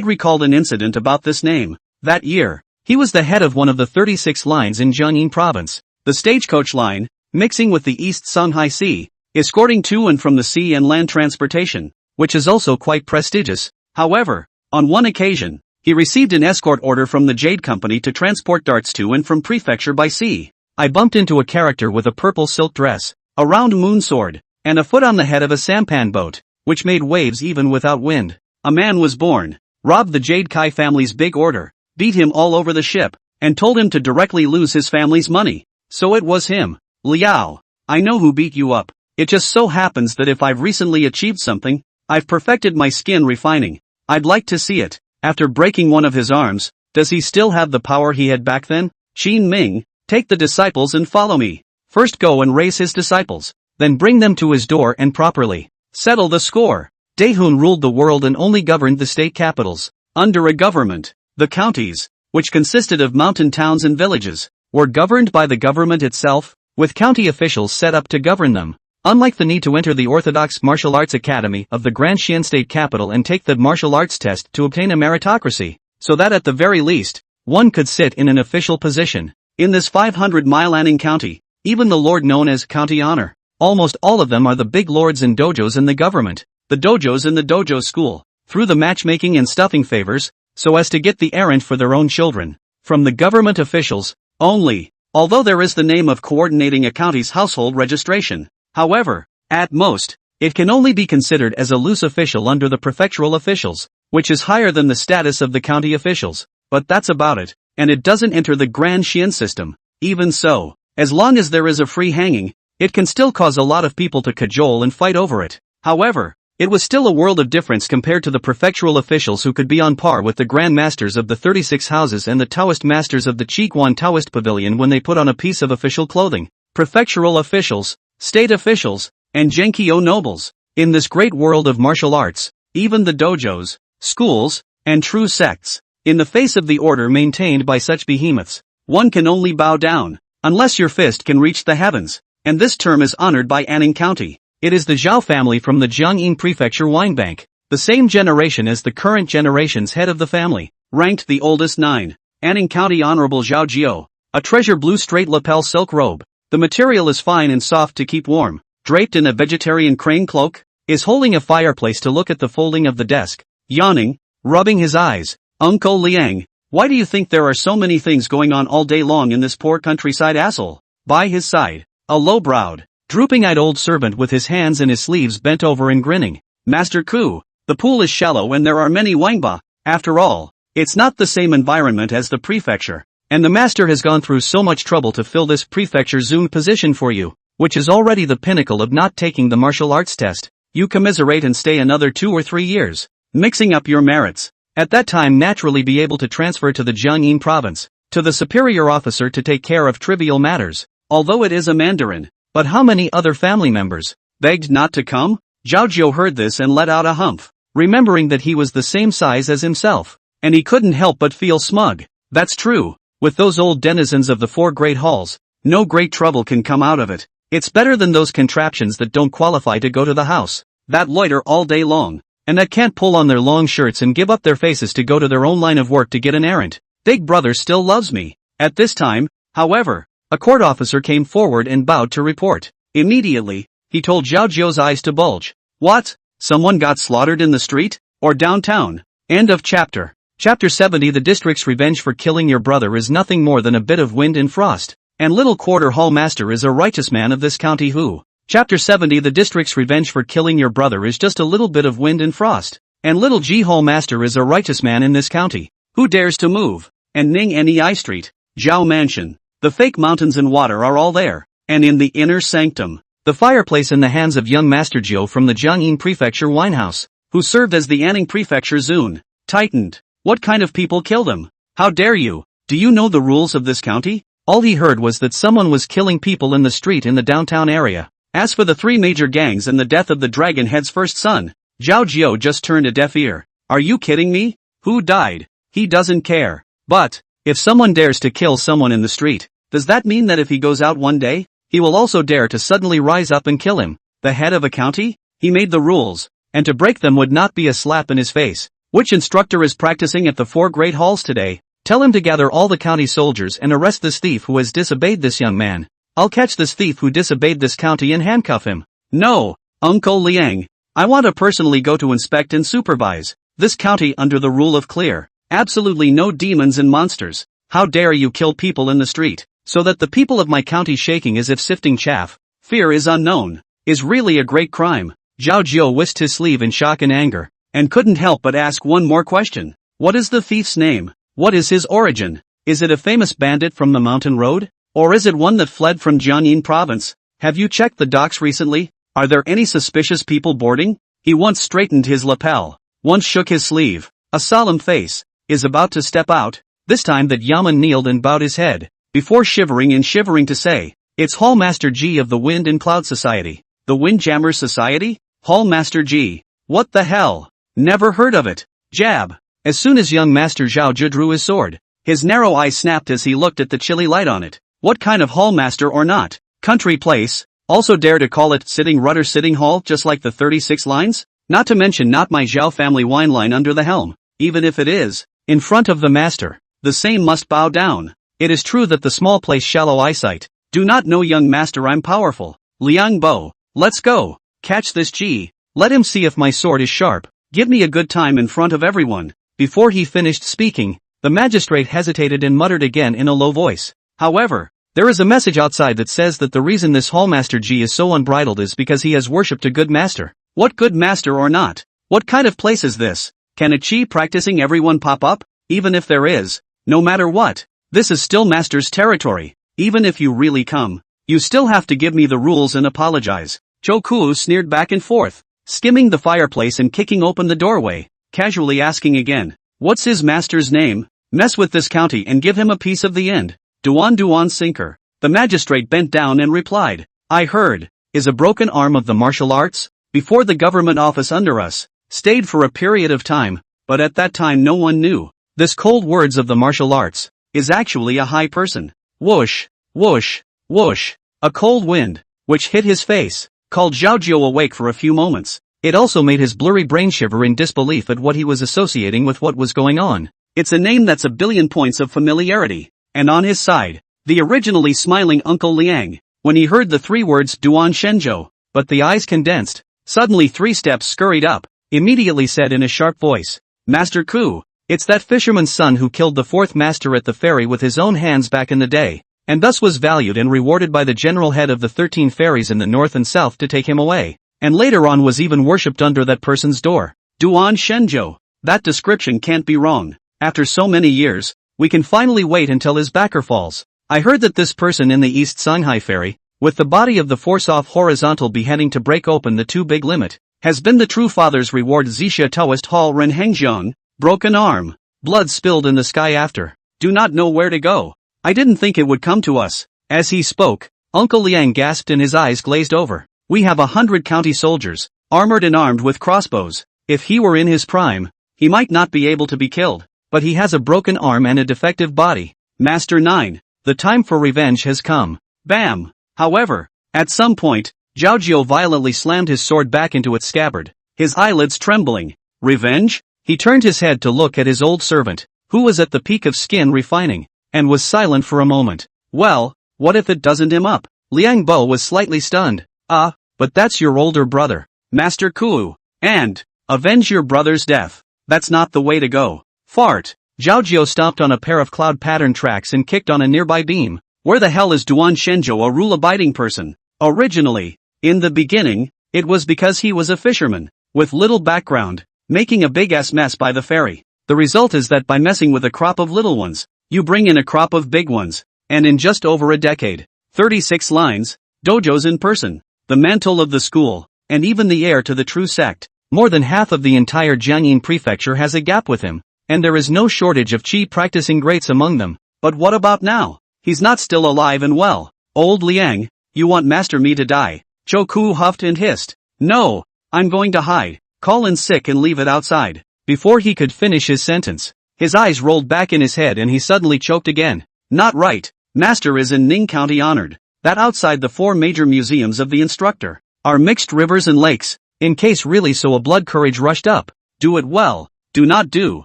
recalled an incident about this name. That year, He was the head of one of the 36 lines in Jiangyin province, the stagecoach line, mixing with the East Songhai Sea, escorting to and from the sea and land transportation, which is also quite prestigious. However, on one occasion, he received an escort order from the Jade Company to transport darts to and from prefecture by sea. I bumped into a character with a purple silk dress, a round moon sword, and a foot on the head of a sampan boat, which made waves even without wind. A man was born, robbed the Jade Kai family's big order, beat him all over the ship, and told him to directly lose his family's money. So it was him. Liao, I know who beat you up. It just so happens that if I've recently achieved something, I've perfected my skin refining. I'd like to see it. After breaking one of his arms, does he still have the power he had back then? Qin Ming, take the disciples and follow me. First go and raise his disciples, then bring them to his door and properly settle the score. Dehun ruled the world and only governed the state capitals. Under a government, the counties, which consisted of mountain towns and villages, were governed by the government itself, with county officials set up to govern them. Unlike the need to enter the Orthodox Martial Arts Academy of the Grand Xian State Capital and take the martial arts test to obtain a meritocracy, so that at the very least, one could sit in an official position. In this 500-mile Anning County, even the lord known as County Honor, almost all of them are the big lords and dojos in the government, the dojos in the dojo school, through the matchmaking and stuffing favors, so as to get the errand for their own children, from the government officials, only, although there is the name of coordinating a county's household registration. However, at most, it can only be considered as a loose official under the prefectural officials, which is higher than the status of the county officials, but that's about it, and it doesn't enter the Grand Xian system. Even so, as long as there is a free hanging, it can still cause a lot of people to cajole and fight over it. However, it was still a world of difference compared to the prefectural officials who could be on par with the Grand Masters of the 36 houses and the Taoist Masters of the Qiguan Taoist Pavilion when they put on a piece of official clothing. Prefectural officials, state officials, and Genkyo nobles. In this great world of martial arts, even the dojos, schools, and true sects, in the face of the order maintained by such behemoths, one can only bow down, unless your fist can reach the heavens, and this term is honored by Anning County. It is the Zhao family from the Jiangyin Prefecture wine bank, the same generation as the current generation's head of the family, ranked the oldest 9. Anning County Honorable Zhao Jiao, a treasure blue straight lapel silk robe. The material is fine and soft to keep warm, draped in a vegetarian crane cloak, is holding a fireplace to look at the folding of the desk, yawning, rubbing his eyes. Uncle Liang, why do you think there are so many things going on all day long in this poor countryside asshole? By his side, a low-browed, drooping-eyed old servant with his hands in his sleeves bent over and grinning. Master Ku, the pool is shallow and there are many wangba. After all, it's not the same environment as the prefecture. And the master has gone through so much trouble to fill this prefecture zone position for you, which is already the pinnacle of not taking the martial arts test. You commiserate and stay another 2 or 3 years, mixing up your merits. At that time naturally be able to transfer to the Jiangyin province, to the superior officer to take care of trivial matters, although it is a Mandarin. But how many other family members begged not to come? Zhao Jiao heard this and let out a humph, remembering that he was the same size as himself, and he couldn't help but feel smug. That's true. With those old denizens of the 4 great halls, no great trouble can come out of it. It's better than those contraptions that don't qualify to go to the house, that loiter all day long, and that can't pull on their long shirts and give up their faces to go to their own line of work to get an errand. Big brother still loves me. At this time, however, a court officer came forward and bowed to report. Immediately, he told Zhao Jiao's eyes to bulge. What? Someone got slaughtered in the street? Or downtown? End of chapter. Chapter 70. The district's revenge for killing your brother is nothing more than a bit of wind and frost, and little quarter hall master is a righteous man of this county who. Chapter 70. The district's revenge for killing your brother is just a little bit of wind and frost, and little G hall master is a righteous man in this county, who dares to move. And Ning Nei Street, Zhao Mansion, the fake mountains and water are all there, and in the inner sanctum, the fireplace in the hands of young Master Jiao from the Jiangyin Prefecture winehouse, who served as the Anning Prefecture Zun, tightened. What kind of people killed him? How dare you? Do you know the rules of this county? All he heard was that someone was killing people in the street in the downtown area. As for the 3 major gangs and the death of the dragon head's first son, Zhao Jiao just turned a deaf ear. Are you kidding me? Who died? He doesn't care. But, if someone dares to kill someone in the street, does that mean that if he goes out one day, he will also dare to suddenly rise up and kill him? The head of a county? He made the rules, and to break them would not be a slap in his face. Which instructor is practicing at the 4 great halls today? Tell him to gather all the county soldiers and arrest this thief who has disobeyed this young man. I'll catch this thief who disobeyed this county and handcuff him. No, Uncle Liang. I want to personally go to inspect and supervise this county under the rule of clear. Absolutely no demons and monsters. How dare you kill people in the street, so that the people of my county shaking as if sifting chaff. Fear is unknown, is really a great crime. Zhao Jiu whisked his sleeve in shock and anger, and couldn't help but ask one more question. What is the thief's name? What is his origin? Is it a famous bandit from the mountain road? Or is it one that fled from Jiangyin province? Have you checked the docks recently? Are there any suspicious people boarding? He once straightened his lapel, once shook his sleeve, a solemn face, is about to step out, this time that Yaman kneeled and bowed his head, before shivering to say, it's Hallmaster G of the Wind and Cloud Society. The Windjammer Society? Hallmaster G. What the hell? Never heard of it. Jab. As soon as young Master Zhao Ju drew his sword, his narrow eyes snapped as he looked at the chilly light on it. What kind of hallmaster or not? Country place? Also dare to call it sitting rudder sitting hall just like the 36 lines? Not to mention not my Zhao family wine line under the helm. Even if it is, in front of the master, the same must bow down. It is true that the small place shallow eyesight. Do not know young master I'm powerful. Liang Bo, let's go. Catch this G. Let him see if my sword is sharp. Give me a good time in front of everyone. Before he finished speaking, the magistrate hesitated and muttered again in a low voice. However, there is a message outside that says that the reason this Hallmaster G is so unbridled is because he has worshipped a good master. What good master or not? What kind of place is this? Can a Chi practicing everyone pop up? Even if there is, no matter what, this is still master's territory. Even if you really come, you still have to give me the rules and apologize. Choku sneered back and forth, skimming the fireplace and kicking open the doorway, casually asking again, what's his master's name? Mess with this county and give him a piece of the end. Duan Sinker. The magistrate bent down and replied, I heard, is a broken arm of the martial arts? Before the government office under us, stayed for a period of time, but at that time no one knew. This cold words of the martial arts, is actually a high person. Whoosh, whoosh, whoosh. A cold wind, which hit his face, called Zhao Jiu awake for a few moments. It also made his blurry brain shiver in disbelief at what he was associating with what was going on. It's a name that's a billion points of familiarity. And on his side, the originally smiling Uncle Liang, when he heard the three words Duan Shenzhou, but the eyes condensed, suddenly 3 steps scurried up, immediately said in a sharp voice, Master Ku, it's that fisherman's son who killed the 4th master at the ferry with his own hands back in the day, and thus was valued and rewarded by the general head of the 13 ferries in the north and south to take him away, and later on was even worshipped under that person's door. Duan Shenzhou. That description can't be wrong. After so many years, we can finally wait until his backer falls. I heard that this person in the East Shanghai ferry, with the body of the force-off horizontal beheading to break open the too big limit, has been the true father's reward. Zixia Taoist Hall Ren Hengjiang, broken arm, blood spilled in the sky after, do not know where to go. I didn't think it would come to us. As he spoke, Uncle Liang gasped and his eyes glazed over. We have 100 county soldiers, armored and armed with crossbows. If he were in his prime, he might not be able to be killed, but he has a broken arm and a defective body. Master 9, the time for revenge has come. Bam! However, at some point, Zhao Jiu violently slammed his sword back into its scabbard, his eyelids trembling. Revenge? He turned his head to look at his old servant, who was at the peak of skin refining, and was silent for a moment. Well, what if it doesn't him up? Liang Bo was slightly stunned. But that's your older brother, Master Ku, and avenge your brother's death. That's not the way to go. Fart. Zhao Jiu stomped on a pair of cloud pattern tracks and kicked on a nearby beam. Where the hell is Duan Shenzhou, a rule-abiding person? Originally, in the beginning, it was because he was a fisherman, with little background, making a big-ass mess by the ferry. The result is that by messing with a crop of little ones, you bring in a crop of big ones, and in just over a decade, 36 lines, dojos in person, the mantle of the school, and even the heir to the true sect, more than half of the entire Jiangyin prefecture has a gap with him, and there is no shortage of Qi practicing greats among them. But what about now? He's not still alive and well. Old Liang, you want Master me to die? Choku huffed and hissed. No, I'm going to hide, call in sick and leave it outside. Before he could finish his sentence, his eyes rolled back in his head and he suddenly choked again. Not right, Master is in Ning County honored. That outside the 4 major museums of the instructor are mixed rivers and lakes, in case really so a blood courage rushed up. Do it well, do not do.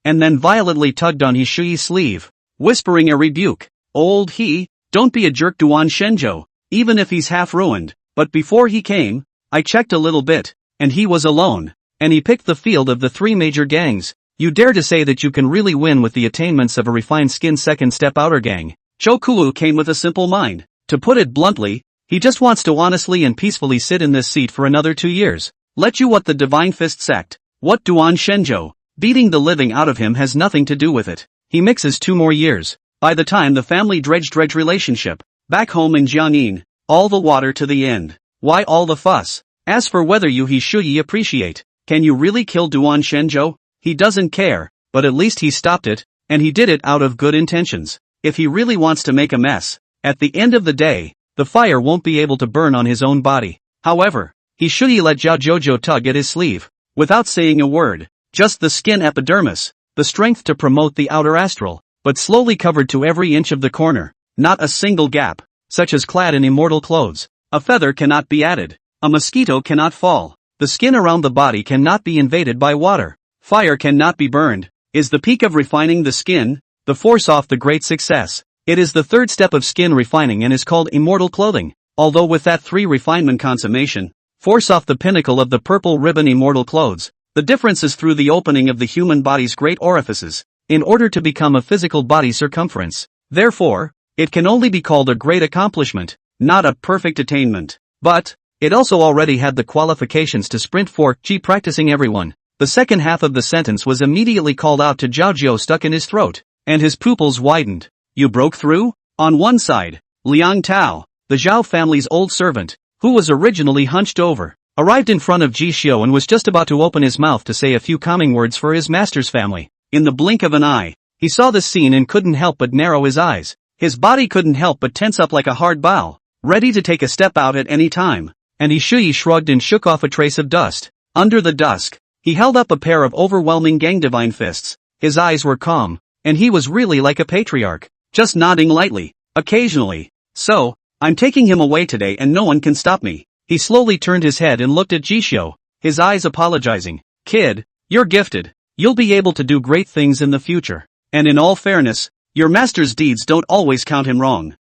and then violently tugged on Hishui's sleeve, whispering a rebuke. Old he, don't be a jerk Duan Shenzhou, even if he's half ruined. But before he came, I checked a little bit, and he was alone, and he picked the field of the three major gangs. You dare to say that you can really win with the attainments of a refined skin second step outer gang? Zhou Kuo came with a simple mind. To put it bluntly, he just wants to honestly and peacefully sit in this seat for another 2 years. Let you what the Divine Fist sect. What Duan Shenzhou? Beating the living out of him has nothing to do with it. He mixes 2 more years. By the time the family dredge relationship, back home in Jiangyin, all the water to the end. Why all the fuss? As for whether you Hishui appreciate, can you really kill Duan Shenzhou? He doesn't care, but at least he stopped it, and he did it out of good intentions. If he really wants to make a mess, at the end of the day, the fire won't be able to burn on his own body. However, Hishui let Zhao Jojo tug at his sleeve, without saying a word, just the skin epidermis, the strength to promote the outer astral, but slowly covered to every inch of the corner, not a single gap, such as clad in immortal clothes. A feather cannot be added, a mosquito cannot fall, the skin around the body cannot be invaded by water. Fire cannot be burned, is the peak of refining the skin, the force off the great success. It is the third step of skin refining and is called immortal clothing, although with that 3 refinement consummation, force off the pinnacle of the purple ribbon immortal clothes. The difference is through the opening of the human body's great orifices, in order to become a physical body circumference. Therefore, it can only be called a great accomplishment, not a perfect attainment. But, it also already had the qualifications to sprint for Qi practicing everyone. The second half of the sentence was immediately called out to Zhao Jiu stuck in his throat, and his pupils widened. You broke through? On one side, Liang Tao, the Zhao family's old servant, who was originally hunched over, arrived in front of Ji Xiu and was just about to open his mouth to say a few calming words for his master's family. In the blink of an eye, he saw this scene and couldn't help but narrow his eyes. His body couldn't help but tense up like a hard bow, ready to take a step out at any time, and Hishui shrugged and shook off a trace of dust. Under the dusk, he held up a pair of overwhelming gang divine fists. His eyes were calm, and he was really like a patriarch, just nodding lightly, occasionally. So, I'm taking him away today and no one can stop me. He slowly turned his head and looked at Jishio, his eyes apologizing. Kid, you're gifted. You'll be able to do great things in the future. And in all fairness, your master's deeds don't always count him wrong.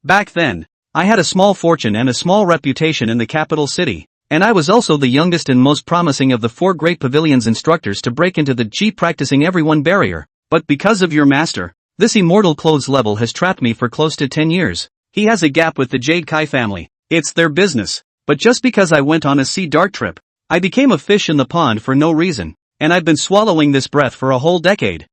Back then, I had a small fortune and a small reputation in the capital city. And I was also the youngest and most promising of the 4 great pavilion's instructors to break into the Qi practicing everyone barrier. But because of your master, this immortal clothes level has trapped me for close to 10 years. He has a gap with the Jade Kai family. It's their business. But just because I went on a sea dart trip, I became a fish in the pond for no reason. And I've been swallowing this breath for a whole decade.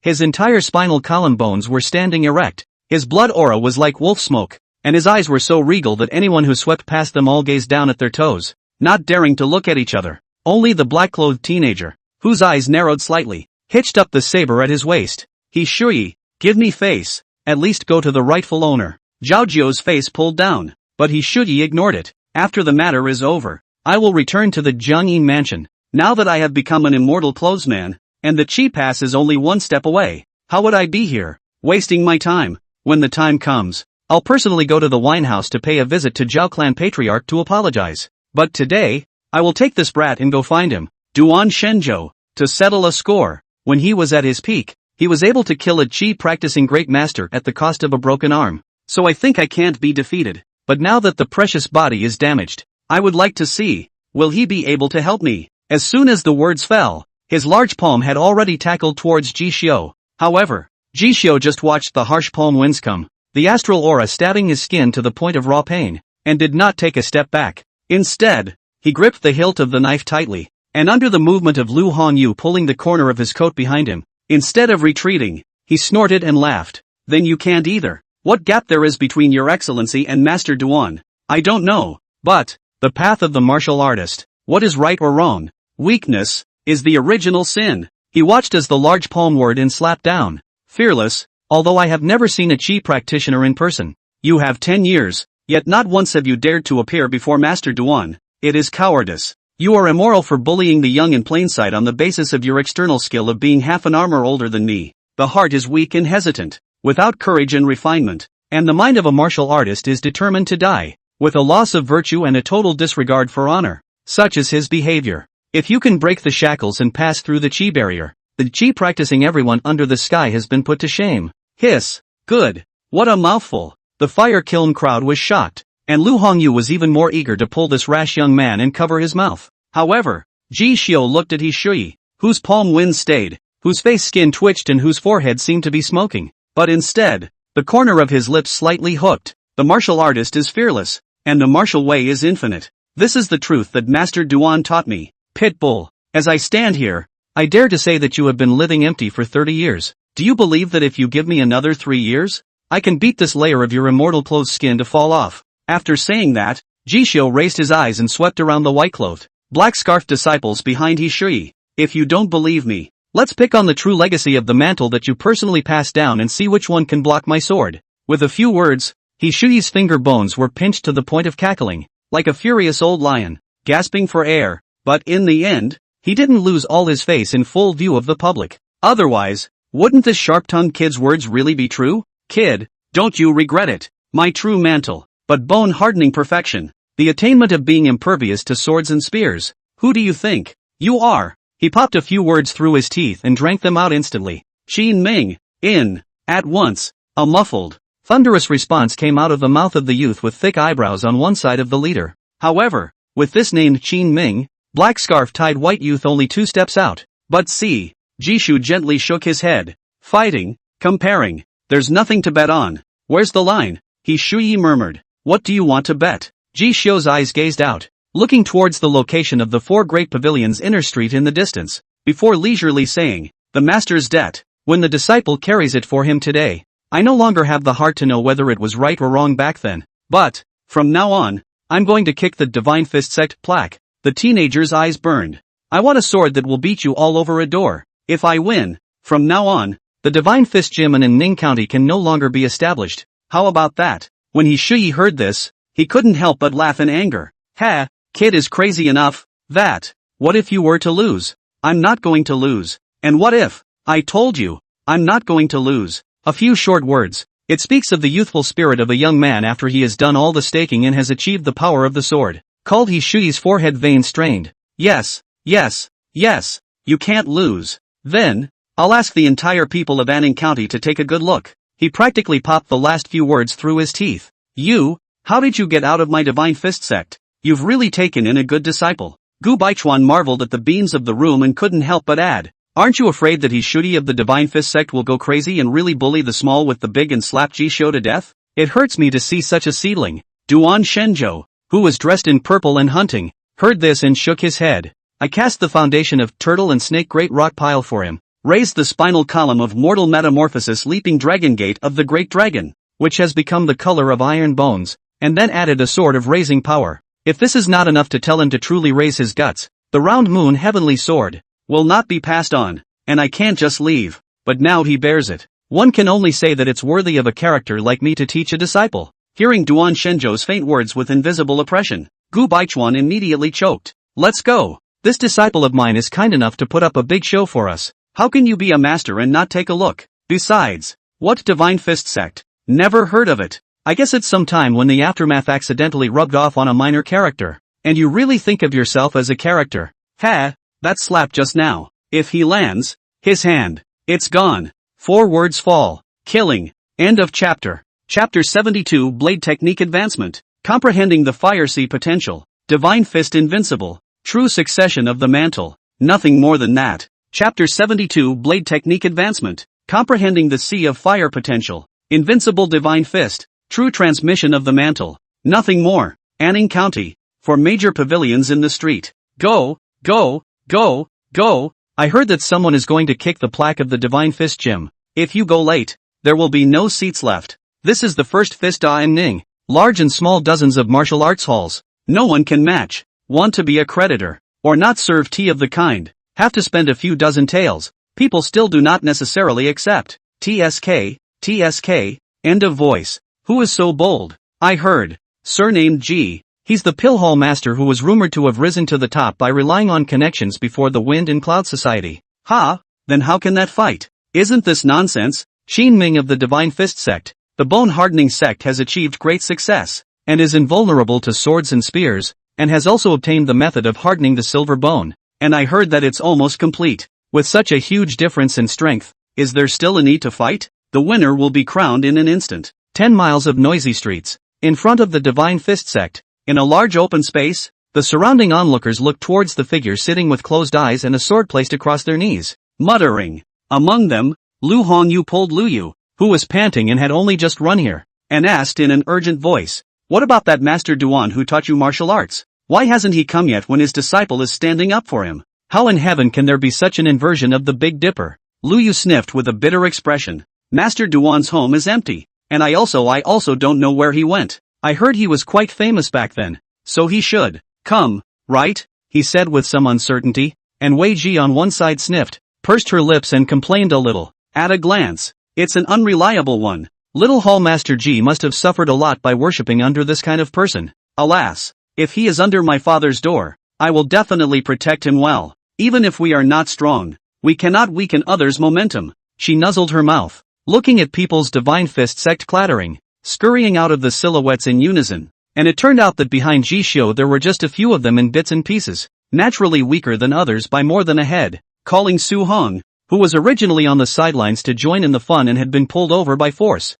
His entire spinal column bones were standing erect. His blood aura was like wolf smoke. And his eyes were so regal that anyone who swept past them all gazed down at their toes, not daring to look at each other. Only the black-clothed teenager, whose eyes narrowed slightly, hitched up the saber at his waist. He Shui, give me face, at least go to the rightful owner. Zhao Jiu's face pulled down, but he Shui ignored it. After the matter is over, I will return to the Jiangyin mansion. Now that I have become an immortal clothesman, and the Qi Pass is only 1 step away, how would I be here, wasting my time? When the time comes, I'll personally go to the wine house to pay a visit to Zhao Clan Patriarch to apologize. But today, I will take this brat and go find him, Duan Shenzhou, to settle a score. When he was at his peak, he was able to kill a Qi practicing great master at the cost of a broken arm. So I think I can't be defeated. But now that the precious body is damaged, I would like to see, will he be able to help me? As soon as the words fell, his large palm had already tackled towards Ji Xiu. However, Ji Xiu just watched the harsh palm winds come, the astral aura stabbing his skin to the point of raw pain, and did not take a step back. Instead, he gripped the hilt of the knife tightly, and under the movement of Lu Hongyu pulling the corner of his coat behind him, instead of retreating, he snorted and laughed. Then you can't either. What gap there is between your excellency and Master Duan, I don't know, but, the path of the martial artist, what is right or wrong, weakness, is the original sin. He watched as the large palm word and slapped down. Fearless, although I have never seen a Qi practitioner in person. You have 10 years, yet not once have you dared to appear before Master Duan. It is cowardice. You are immoral for bullying the young in plain sight on the basis of your external skill of being half an armor older than me. The heart is weak and hesitant, without courage and refinement, and the mind of a martial artist is determined to die, with a loss of virtue and a total disregard for honor. Such is his behavior. If you can break the shackles and pass through the chi barrier, the chi practicing everyone under the sky has been put to shame. Hiss. Good. What a mouthful. The fire kiln crowd was shocked, and Lu Hongyu was even more eager to pull this rash young man and cover his mouth. However, Ji Xiu looked at He Shui, whose palm wind stayed, whose face skin twitched and whose forehead seemed to be smoking. But instead, the corner of his lips slightly hooked. The martial artist is fearless, and the martial way is infinite. This is the truth that Master Duan taught me. Pit Bull. As I stand here, I dare to say that you have been living empty for 30 years. Do you believe that if you give me another 3 years, I can beat this layer of your immortal clothed skin to fall off? After saying that, Jishio raised his eyes and swept around the white-clothed, black-scarfed disciples behind He Shui. If you don't believe me, let's pick on the true legacy of the mantle that you personally passed down and see which one can block my sword. With a few words, He Shui's finger bones were pinched to the point of cackling, like a furious old lion, gasping for air, but in the end, he didn't lose all his face in full view of the public. Otherwise, wouldn't this sharp-tongued kid's words really be true? Kid, don't you regret it? My true mantle, but bone-hardening perfection, the attainment of being impervious to swords and spears. Who do you think you are? He popped a few words through his teeth and drank them out instantly. Qin Ming, in. At once, a muffled, thunderous response came out of the mouth of the youth with thick eyebrows on one side of the leader. However, with this named Qin Ming, black scarf-tied white youth only 2 steps out. But see, Jishu gently shook his head. Fighting, comparing, there's nothing to bet on. Where's the line? He Shui murmured. What do you want to bet? Jishio's eyes gazed out, looking towards the location of the 4 great pavilions inner street in the distance, before leisurely saying, the master's debt, when the disciple carries it for him today. I no longer have the heart to know whether it was right or wrong back then, but, from now on, I'm going to kick the Divine Fist sect plaque. The teenager's eyes burned. I want a sword that will beat you all over a door. If I win, from now on, the Divine Fist Gym in Ning County can no longer be established. How about that? When He Shui heard this, he couldn't help but laugh in anger. Ha, kid is crazy enough. That. What if you were to lose? I'm not going to lose. And what if? I told you, I'm not going to lose. A few short words. It speaks of the youthful spirit of a young man after he has done all the staking and has achieved the power of the sword. Called He Shui's forehead vein strained. Yes, yes, yes, you can't lose. Then, I'll ask the entire people of Anning County to take a good look. He practically popped the last few words through his teeth. You? How did you get out of my Divine Fist sect? You've really taken in a good disciple. Gu Baichuan marveled at the beams of the room and couldn't help but add. Aren't you afraid that He Shui of the Divine Fist sect will go crazy and really bully the small with the big and slap Jishio to death? It hurts me to see such a seedling. Duan Shenzhou, who was dressed in purple and hunting, heard this and shook his head. I cast the foundation of turtle and snake great rock pile for him, raised the spinal column of mortal metamorphosis leaping dragon gate of the great dragon, which has become the color of iron bones, and then added a sword of raising power. If this is not enough to tell him to truly raise his guts, the round moon heavenly sword will not be passed on, and I can't just leave, but now he bears it. One can only say that it's worthy of a character like me to teach a disciple. Hearing Duan Shenzhou's faint words with invisible oppression, Gu Baichuan immediately choked. Let's go. This disciple of mine is kind enough to put up a big show for us. How can you be a master and not take a look? Besides, what Divine Fist sect? Never heard of it. I guess it's some time when the aftermath accidentally rubbed off on a minor character. And you really think of yourself as a character? Ha, that slap just now. If he lands his hand, it's gone. 4 words fall. Killing. End of chapter. Chapter 72 Blade Technique Advancement. Comprehending the Fire Sea Potential. Divine Fist Invincible. True Succession of the Mantle. Nothing more than that. Chapter 72 Blade Technique Advancement. Comprehending the Sea of Fire Potential. Invincible Divine Fist. True Transmission of the Mantle. Nothing more. Anning County. For major pavilions in the street. Go, go, go, go. I heard that someone is going to kick the plaque of the Divine Fist Gym. If you go late, there will be no seats left. This is the first Fista in Ning. Large and small dozens of martial arts halls. No one can match. Want to be a creditor, or not serve tea of the kind, have to spend a few dozen taels. People still do not necessarily accept. TSK, TSK, end of voice. Who is so bold? I heard. Surnamed G. He's the pill hall master who was rumored to have risen to the top by relying on connections before the Wind and Cloud Society. Ha, then how can that fight? Isn't this nonsense? Qin Ming of the Divine Fist sect, the bone-hardening sect, has achieved great success, and is invulnerable to swords and spears, and has also obtained the method of hardening the silver bone, and I heard that it's almost complete. With such a huge difference in strength, is there still a need to fight? The winner will be crowned in an instant. 10 miles of noisy streets. In front of the Divine Fist sect, in a large open space, the surrounding onlookers looked towards the figure sitting with closed eyes and a sword placed across their knees, muttering. Among them, Lu Hongyu pulled Lu Yu, who was panting and had only just run here, and asked in an urgent voice, "What about that Master Duan who taught you martial arts? Why hasn't he come yet when his disciple is standing up for him? How in heaven can there be such an inversion of the Big Dipper?" Lu Yu sniffed with a bitter expression. "Master Duan's home is empty, and I also don't know where he went. I heard he was quite famous back then, so he should come, right?" he said with some uncertainty, and Wei Ji on one side sniffed, pursed her lips and complained a little. At a glance, it's an unreliable one. Little Hall Master Ji must have suffered a lot by worshipping under this kind of person. Alas, if he is under my father's door, I will definitely protect him well. Even if we are not strong, we cannot weaken others' momentum. She nuzzled her mouth, looking at people's Divine Fist sect clattering, scurrying out of the silhouettes in unison, and it turned out that behind Ji Xiu there were just a few of them in bits and pieces, naturally weaker than others by more than a head, calling Su Hong, who was originally on the sidelines to join in the fun and had been pulled over by force.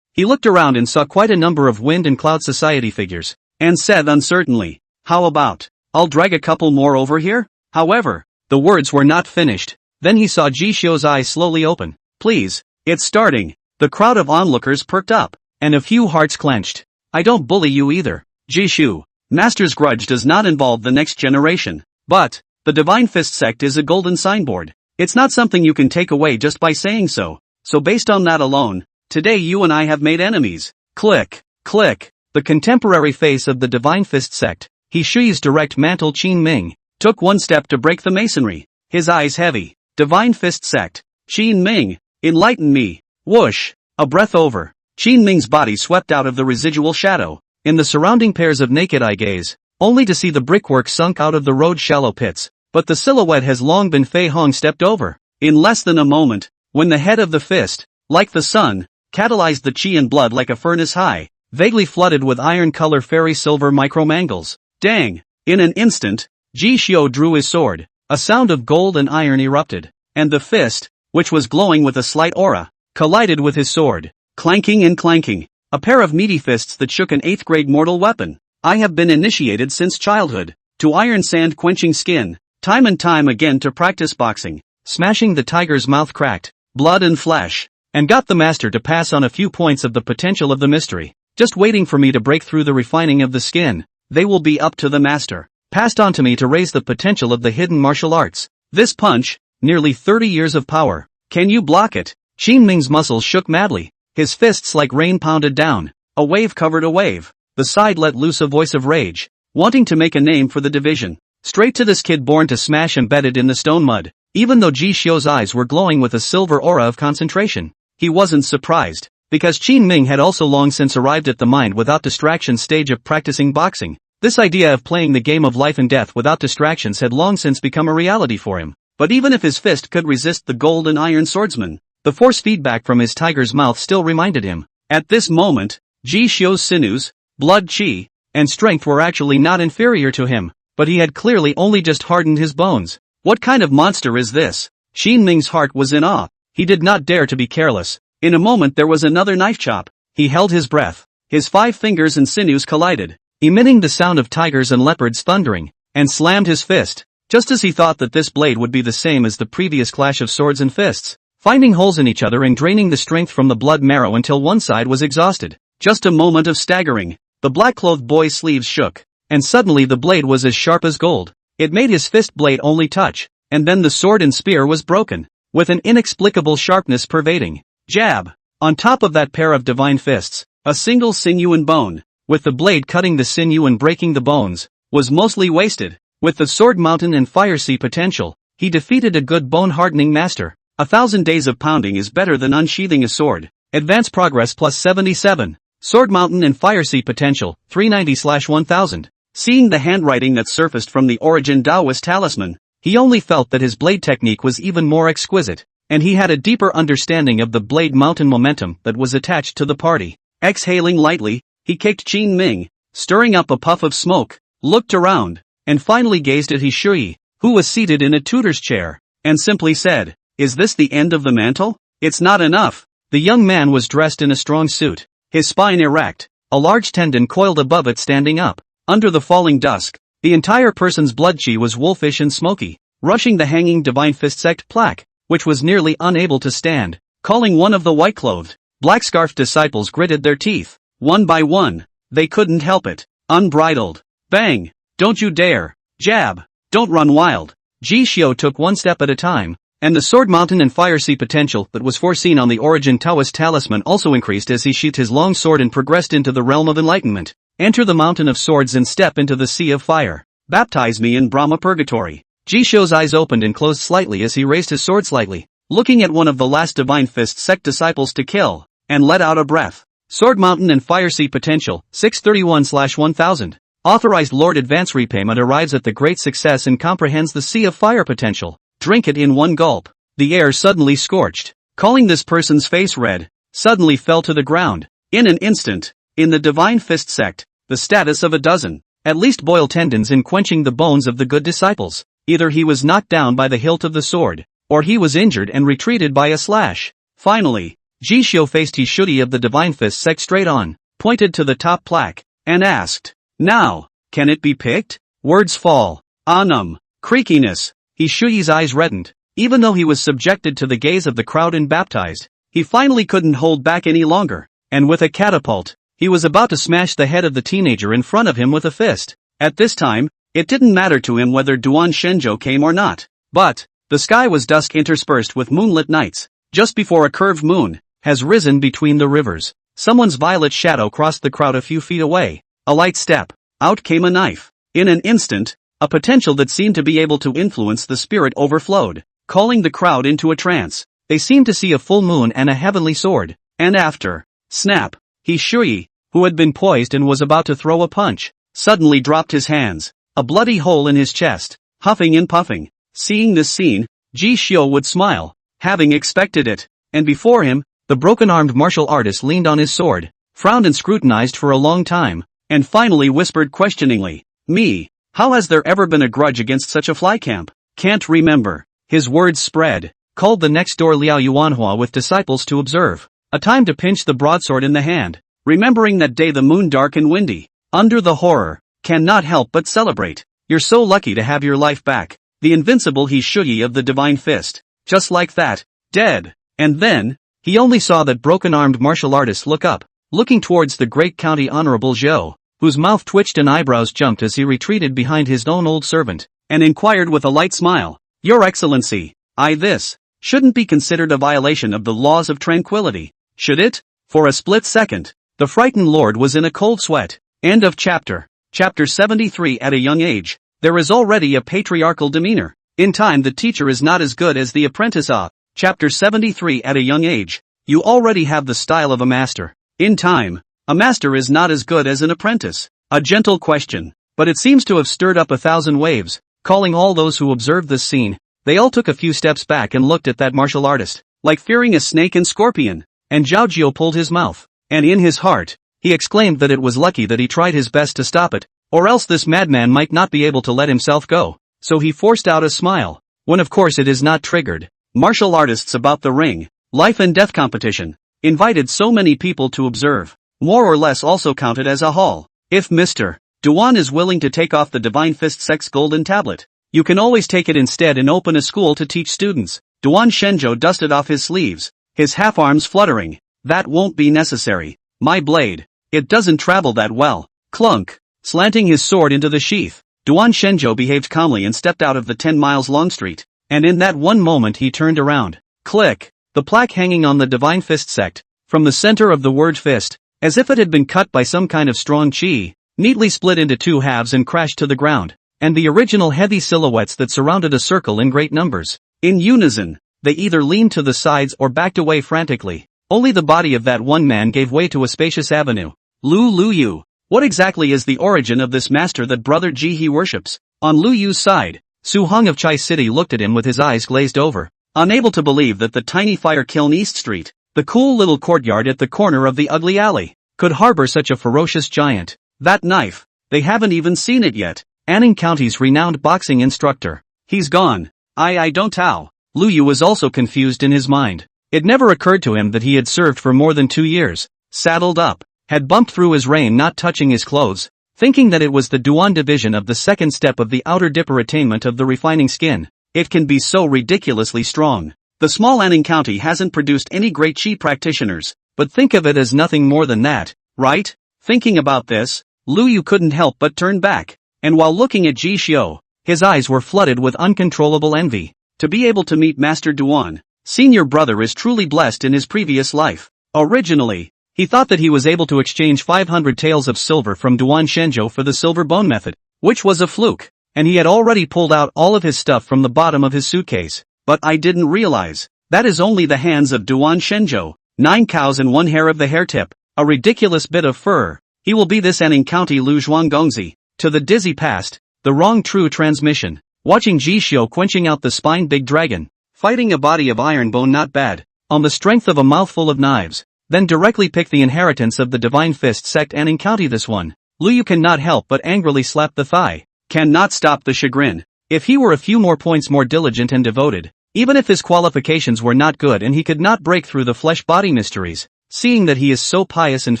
He looked around and saw quite a number of Wind and Cloud Society figures, and said uncertainly, "How about, I'll drag a couple more over here?" However, the words were not finished. Then he saw Ji Xiu's eyes slowly open. "Please, it's starting." The crowd of onlookers perked up, and a few hearts clenched. "I don't bully you either, Ji Xiu. Master's grudge does not involve the next generation. But, the Divine Fist sect is a golden signboard. It's not something you can take away just by saying so. So based on that alone, today you and I have made enemies." Click, click. The contemporary face of the Divine Fist sect, He Shui's direct mantle Qin Ming, took one step to break the masonry, his eyes heavy. Divine Fist sect. Qin Ming, enlighten me. Whoosh. A breath over. Qin Ming's body swept out of the residual shadow, in the surrounding pairs of naked eye gaze, only to see the brickwork sunk out of the road's shallow pits. But the silhouette has long been Fei Hong stepped over. In less than a moment, when the head of the fist, like the sun, catalyzed the chi and blood like a furnace high, vaguely flooded with iron-color fairy silver micromangles. Dang! In an instant, Ji Xiu drew his sword, a sound of gold and iron erupted, and the fist, which was glowing with a slight aura, collided with his sword, clanking and clanking, a pair of meaty fists that shook an 8th-grade mortal weapon. I have been initiated since childhood, to iron sand quenching skin, time and time again to practice boxing, smashing the tiger's mouth cracked, blood and flesh, and got the master to pass on a few points of the potential of the mystery, just waiting for me to break through the refining of the skin. They will be up to the master, passed on to me to raise the potential of the hidden martial arts. This punch, nearly 30 years of power, can you block it? Qin Ming's muscles shook madly, his fists like rain pounded down, a wave covered a wave. The side let loose a voice of rage, wanting to make a name for the division. Straight to this kid born to smash embedded in the stone mud. Even though Ji Xiu's eyes were glowing with a silver aura of concentration, he wasn't surprised, because Qin Ming had also long since arrived at the mind without distraction stage of practicing boxing. This idea of playing the game of life and death without distractions had long since become a reality for him. But even if his fist could resist the gold and iron swordsman, the force feedback from his tiger's mouth still reminded him. At this moment, Ji Xiu's sinews, blood chi, and strength were actually not inferior to him, but he had clearly only just hardened his bones. What kind of monster is this? Qin Ming's heart was in awe. He did not dare to be careless. In a moment there was another knife chop. He held his breath. His 5 fingers and sinews collided, emitting the sound of tigers and leopards thundering, and slammed his fist, just as he thought that this blade would be the same as the previous clash of swords and fists, finding holes in each other and draining the strength from the blood marrow until one side was exhausted. Just a moment of staggering. The black-clothed boy's sleeves shook, and suddenly the blade was as sharp as gold. It made his fist blade only touch, and then the sword and spear was broken, with an inexplicable sharpness pervading. Jab! On top of that pair of divine fists, a single sinew and bone, with the blade cutting the sinew and breaking the bones, was mostly wasted. With the sword mountain and fire sea potential, he defeated a good bone-hardening master. 1,000 days of pounding is better than unsheathing a sword. Advance progress plus 77. Sword Mountain and Fire Sea Potential, 390/1000. Seeing the handwriting that surfaced from the Origin Taoist talisman, he only felt that his blade technique was even more exquisite, and he had a deeper understanding of the blade mountain momentum that was attached to the party. Exhaling lightly, he kicked Qin Ming, stirring up a puff of smoke, looked around, and finally gazed at He Shui, who was seated in a tutor's chair, and simply said, "Is this the end of the mantle? It's not enough." The young man was dressed in a strong suit, his spine erect, a large tendon coiled above it standing up. Under the falling dusk, the entire person's blood chi was wolfish and smoky, rushing the hanging Divine Fist sect plaque, which was nearly unable to stand. Calling one of the white-clothed, black-scarfed disciples gritted their teeth. One by one, they couldn't help it. Unbridled. Bang! Don't you dare! Jab! Don't run wild! Ji Xiao took one step at a time, and the sword mountain and fire sea potential that was foreseen on the origin Taoist talisman also increased as he sheathed his long sword and progressed into the realm of enlightenment. Enter the mountain of swords and step into the sea of fire. Baptize me in Brahma purgatory. Ji Xiao's eyes opened and closed slightly as he raised his sword slightly, looking at one of the last Divine Fist sect disciples to kill, and let out a breath. Sword Mountain and Fire Sea Potential, 631/1000. Authorized Lord Advance repayment arrives at the great success and comprehends the Sea of Fire potential. Drink it in one gulp. The air suddenly scorched, calling this person's face red, suddenly fell to the ground. In an instant, in the Divine Fist sect, the status of a dozen, at least boiled tendons in quenching the bones of the good disciples. Either he was knocked down by the hilt of the sword, or he was injured and retreated by a slash. Finally, Ji Xiao faced his Shuti of the Divine Fist sect straight on, pointed to the top plaque, and asked, "Now, can it be picked?" Words fall. Creakiness. His Shuyi's eyes reddened. Even though he was subjected to the gaze of the crowd and baptized, he finally couldn't hold back any longer, and with a catapult, he was about to smash the head of the teenager in front of him with a fist. At this time, it didn't matter to him whether Duan Shenzhou came or not. But, the sky was dusk interspersed with moonlit nights, just before a curved moon has risen between the rivers. Someone's violet shadow crossed the crowd a few feet away. A light step. Out came a knife. In an instant, a potential that seemed to be able to influence the spirit overflowed, calling the crowd into a trance. They seemed to see a full moon and a heavenly sword. And after, snap, he Shui, who had been poised and was about to throw a punch, suddenly dropped his hands. A bloody hole in his chest, huffing and puffing. Seeing this scene, Ji Xiao would smile, having expected it. And before him, the broken-armed martial artist leaned on his sword, frowned and scrutinized for a long time, and finally whispered questioningly, "Me, how has there ever been a grudge against such a fly camp? Can't remember." His words spread, called the next door Liao Yuanhua with disciples to observe. A time to pinch the broadsword in the hand, remembering that day the moon dark and windy. Under the horror, cannot help but celebrate. You're so lucky to have your life back. The invincible He Shuyi of the Divine Fist. Just like that, dead. And then, he only saw that broken-armed martial artist look up, looking towards the great county honorable Zhou, whose mouth twitched and eyebrows jumped as he retreated behind his own old servant, and inquired with a light smile, "Your Excellency, this shouldn't be considered a violation of the laws of tranquility, should it?" For a split second, the frightened lord was in a cold sweat. End of chapter. Chapter 73. At a young age, there is already a patriarchal demeanor. In time the teacher is not as good as the apprentice. Chapter 73. At a young age, you already have the style of a master. In time, a master is not as good as an apprentice. A gentle question, but it seems to have stirred up 1,000 waves, calling all those who observed this scene. They all took a few steps back and looked at that martial artist, like fearing a snake and scorpion. And Zhao Jiao pulled his mouth, and in his heart, he exclaimed that it was lucky that he tried his best to stop it, or else this madman might not be able to let himself go. So he forced out a smile, when of course it is not triggered. Martial artists about the ring, life and death competition, invited so many people to observe, more or less also counted as a haul. If Mr. Duan is willing to take off the Divine Fist sect's golden tablet, you can always take it instead and open a school to teach students. Duan Shenzhou dusted off his sleeves, his half-arms fluttering. That won't be necessary. My blade, it doesn't travel that well. Clunk. Slanting his sword into the sheath, Duan Shenzhou behaved calmly and stepped out of the 10 miles long street, and in that one moment he turned around. Click. The plaque hanging on the Divine Fist sect, from the center of the word fist, as if it had been cut by some kind of strong chi, neatly split into 2 halves and crashed to the ground, and the original heavy silhouettes that surrounded a circle in great numbers. In unison, they either leaned to the sides or backed away frantically. Only the body of that one man gave way to a spacious avenue. Lu Yu. What exactly is the origin of this master that Brother Ji he worships? On Lu Yu's side, Su Hong of Chai City looked at him with his eyes glazed over, unable to believe that the tiny fire kiln East Street, the cool little courtyard at the corner of the ugly alley, could harbor such a ferocious giant. That knife, they haven't even seen it yet. Anning County's renowned boxing instructor, He's gone. I don't how. Lu Yu was also confused in his mind. It never occurred to him that he had served for more than 2 years, saddled up, had bumped through his reign not touching his clothes, thinking that it was the Duan division of the second step of the outer dipper attainment of the refining skin. It can be so ridiculously strong. The small Anning County hasn't produced any great chi practitioners, but think of it as nothing more than that, right? Thinking about this, Lu Yu couldn't help but turn back, and while looking at Ji Xiu, his eyes were flooded with uncontrollable envy. To be able to meet Master Duan, senior brother is truly blessed in his previous life. Originally, he thought that he was able to exchange 500 taels of silver from Duan Shenzhou for the silver bone method, which was a fluke, and he had already pulled out all of his stuff from the bottom of his suitcase. But I didn't realize, that is only the hands of Duan Shenzhou, 9 cows and 1 hair of the hair tip, a ridiculous bit of fur. He will be this Anning County Lu Zhuanggongzi. To the dizzy past, the wrong true transmission. Watching Ji Xiu quenching out the spine big dragon, fighting a body of iron bone not bad, on the strength of a mouthful of knives, then directly pick the inheritance of the Divine Fist sect Anning County this one. Lu Yu cannot help but angrily slap the thigh, cannot stop the chagrin. If he were a few more points more diligent and devoted, even if his qualifications were not good and he could not break through the flesh-body mysteries, seeing that he is so pious and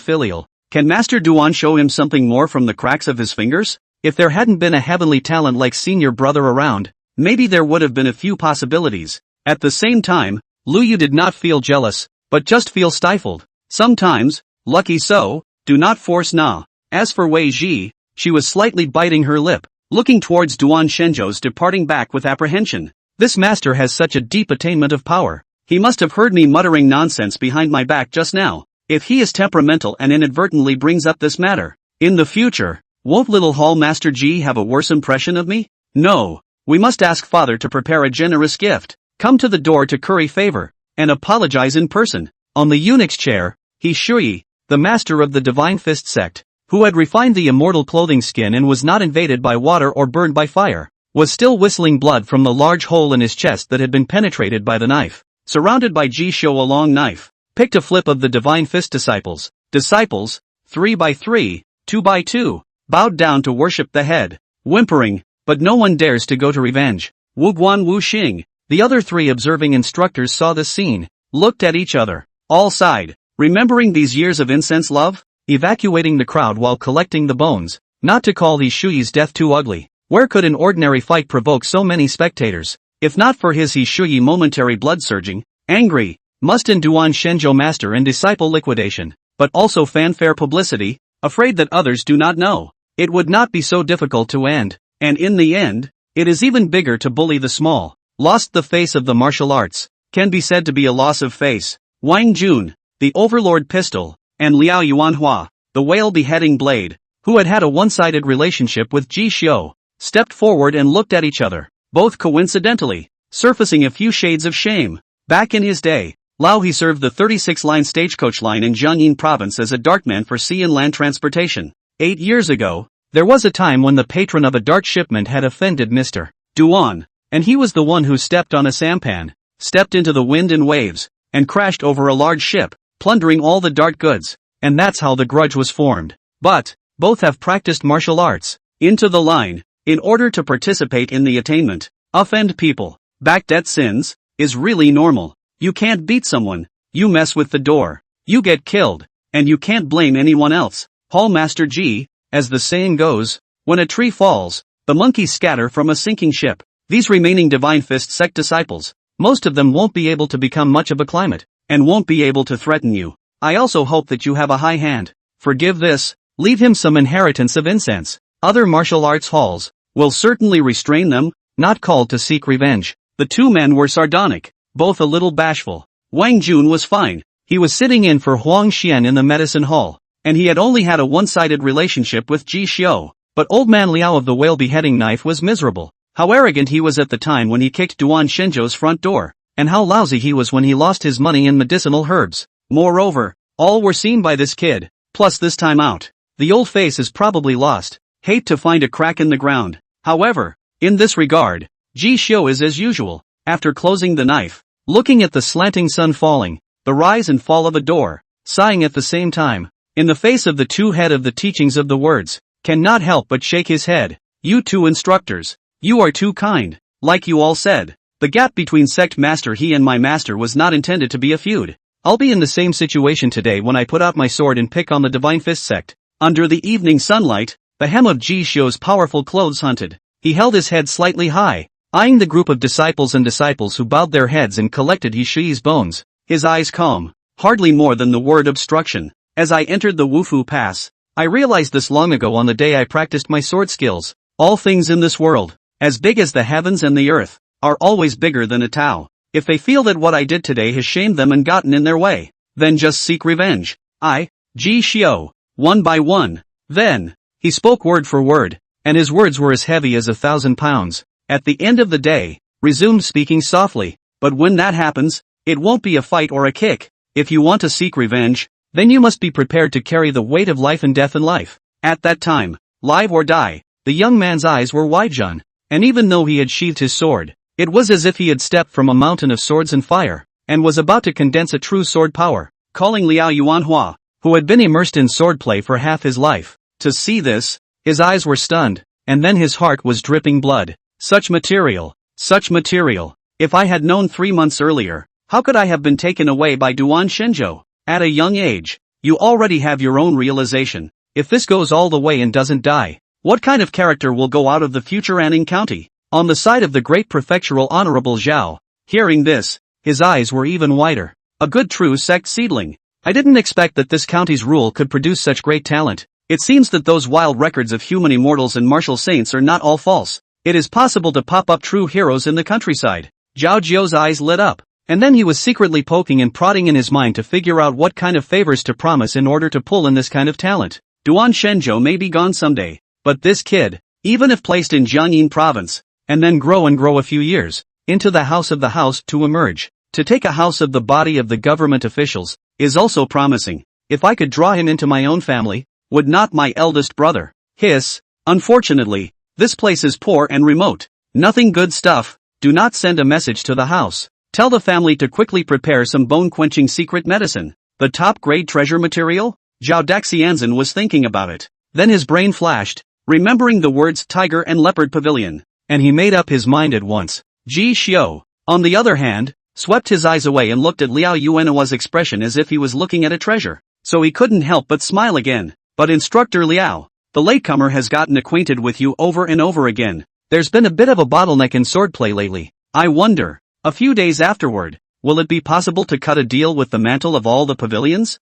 filial, can Master Duan show him something more from the cracks of his fingers? If there hadn't been a heavenly talent like senior brother around, maybe there would have been a few possibilities. At the same time, Lu Yu did not feel jealous, but just feel stifled. Sometimes, lucky so, do not force na. As for Wei Ji, she was slightly biting her lip, looking towards Duan Shenzhou's departing back with apprehension. This master has such a deep attainment of power. He must have heard me muttering nonsense behind my back just now. If he is temperamental and inadvertently brings up this matter, in the future, won't little Hall Master Ji have a worse impression of me? No, we must ask father to prepare a generous gift, come to the door to curry favor, and apologize in person. On the eunuch's chair, He Shui, the master of the Divine Fist sect, who had refined the immortal clothing skin and was not invaded by water or burned by fire, was still whistling blood from the large hole in his chest that had been penetrated by the knife. Surrounded by Ji Xiu a long knife, picked a flip of the Divine Fist disciples, 3 by 3, 2 by 2, bowed down to worship the head, whimpering, but no one dares to go to revenge. Wu Guan Wu Xing, the other 3 observing instructors saw this scene, looked at each other, all sighed, remembering these years of incense love, evacuating the crowd while collecting the bones, not to call He Shui's death too ugly. Where could an ordinary fight provoke so many spectators? If not for his He Shui momentary blood surging, angry, must in Duan Shenzhou master and disciple liquidation, but also fanfare publicity, afraid that others do not know. It would not be so difficult to end, and in the end, it is even bigger to bully the small. Lost the face of the martial arts, can be said to be a loss of face. Wang Jun, the overlord pistol, and Liao Yuanhua, the whale beheading blade, who had had a one-sided relationship with Ji Xiu, stepped forward and looked at each other, both coincidentally, surfacing a few shades of shame. Back in his day, Lao He served the 36-line stagecoach line in Jiangyin province as a dartman for sea and land transportation. 8 years ago, there was a time when the patron of a dart shipment had offended Mr. Duan, and he was the one who stepped on a sampan, stepped into the wind and waves, and crashed over a large ship, plundering all the dart goods, and that's how the grudge was formed. But, both have practiced martial arts, into the line, in order to participate in the attainment. Offend people, back debt sins, is really normal. You can't beat someone, you mess with the door, you get killed, and you can't blame anyone else. Hall Master Ji, as the saying goes, when a tree falls, the monkeys scatter from a sinking ship. These remaining Divine Fist sect disciples, most of them won't be able to become much of a climate, and won't be able to threaten you. I also hope that you have a high hand. Forgive this, leave him some inheritance of incense. Other martial arts halls will certainly restrain them, not called to seek revenge. The 2 men were sardonic, both a little bashful. Wang Jun was fine, he was sitting in for Huang Xian in the medicine hall, and he had only had a one-sided relationship with Ji Xiu, but old man Liao of the whale beheading knife was miserable. How arrogant he was at the time when he kicked Duan Shenzhou's front door, and how lousy he was when he lost his money in medicinal herbs. Moreover, all were seen by this kid, plus this time out. The old face is probably lost, hate to find a crack in the ground. However, in this regard, Ji Xiu is as usual, after closing the knife, looking at the slanting sun falling, the rise and fall of a door, sighing at the same time, in the face of the 2 head of the teachings of the words, cannot help but shake his head. You 2 instructors, you are too kind. like you all said. The gap between sect master he and my master was not intended to be a feud. I'll be in the same situation today when I put out my sword and pick on the Divine Fist sect. Under the evening sunlight, the hem of Ji Xiu's powerful clothes hunted. He held his head slightly high, eyeing the group of disciples who bowed their heads and collected He Shi's bones, his eyes calm, hardly more than the word obstruction. As I entered the Wufu Pass, I realized this long ago on the day I practiced my sword skills. All things in this world, as big as the heavens and the earth, are always bigger than a Tao. If they feel that what I did today has shamed them and gotten in their way, then just seek revenge. Ji Xiu, one by one. Then, he spoke word for word, and his words were as heavy as 1,000 pounds. At the end of the day, resumed speaking softly, but when that happens, it won't be a fight or a kick. If you want to seek revenge, then you must be prepared to carry the weight of life and death in life. At that time, live or die, the young man's eyes were wide-shut, and even though he had sheathed his sword, it was as if he had stepped from a mountain of swords and fire, and was about to condense a true sword power, calling Liao Yuanhua, who had been immersed in swordplay for half his life. To see this, his eyes were stunned, and then his heart was dripping blood. Such material. If I had known 3 months earlier, how could I have been taken away by Duan Shenzhou? At a young age, you already have your own realization. If this goes all the way and doesn't die, what kind of character will go out of the future Anning County? On the side of the great prefectural Honorable Zhao, hearing this, his eyes were even wider. A good true sect seedling. I didn't expect that this county's rule could produce such great talent. It seems that those wild records of human immortals and martial saints are not all false. It is possible to pop up true heroes in the countryside. Zhao Jiu's eyes lit up, and then he was secretly poking and prodding in his mind to figure out what kind of favors to promise in order to pull in this kind of talent. Duan Shenzhou may be gone someday, but this kid, even if placed in Jiangyin province, and then grow a few years, into the house to emerge, to take a house of the body of the government officials, is also promising. If I could draw him into my own family, would not my eldest brother? Hiss. Unfortunately, this place is poor and remote. Nothing good stuff. Do not send a message to the house. Tell the family to quickly prepare some bone-quenching secret medicine. The top-grade treasure material? Zhao Daxianzan was thinking about it. Then his brain flashed, remembering the words tiger and leopard pavilion, and he made up his mind at once. Ji Xiu, on the other hand, swept his eyes away and looked at Liao Yuanhua's expression as if he was looking at a treasure. So he couldn't help but smile again. But Instructor Liao, the latecomer has gotten acquainted with you over and over again. There's been a bit of a bottleneck in swordplay lately. I wonder, a few days afterward, will it be possible to cut a deal with the mantle of all the pavilions?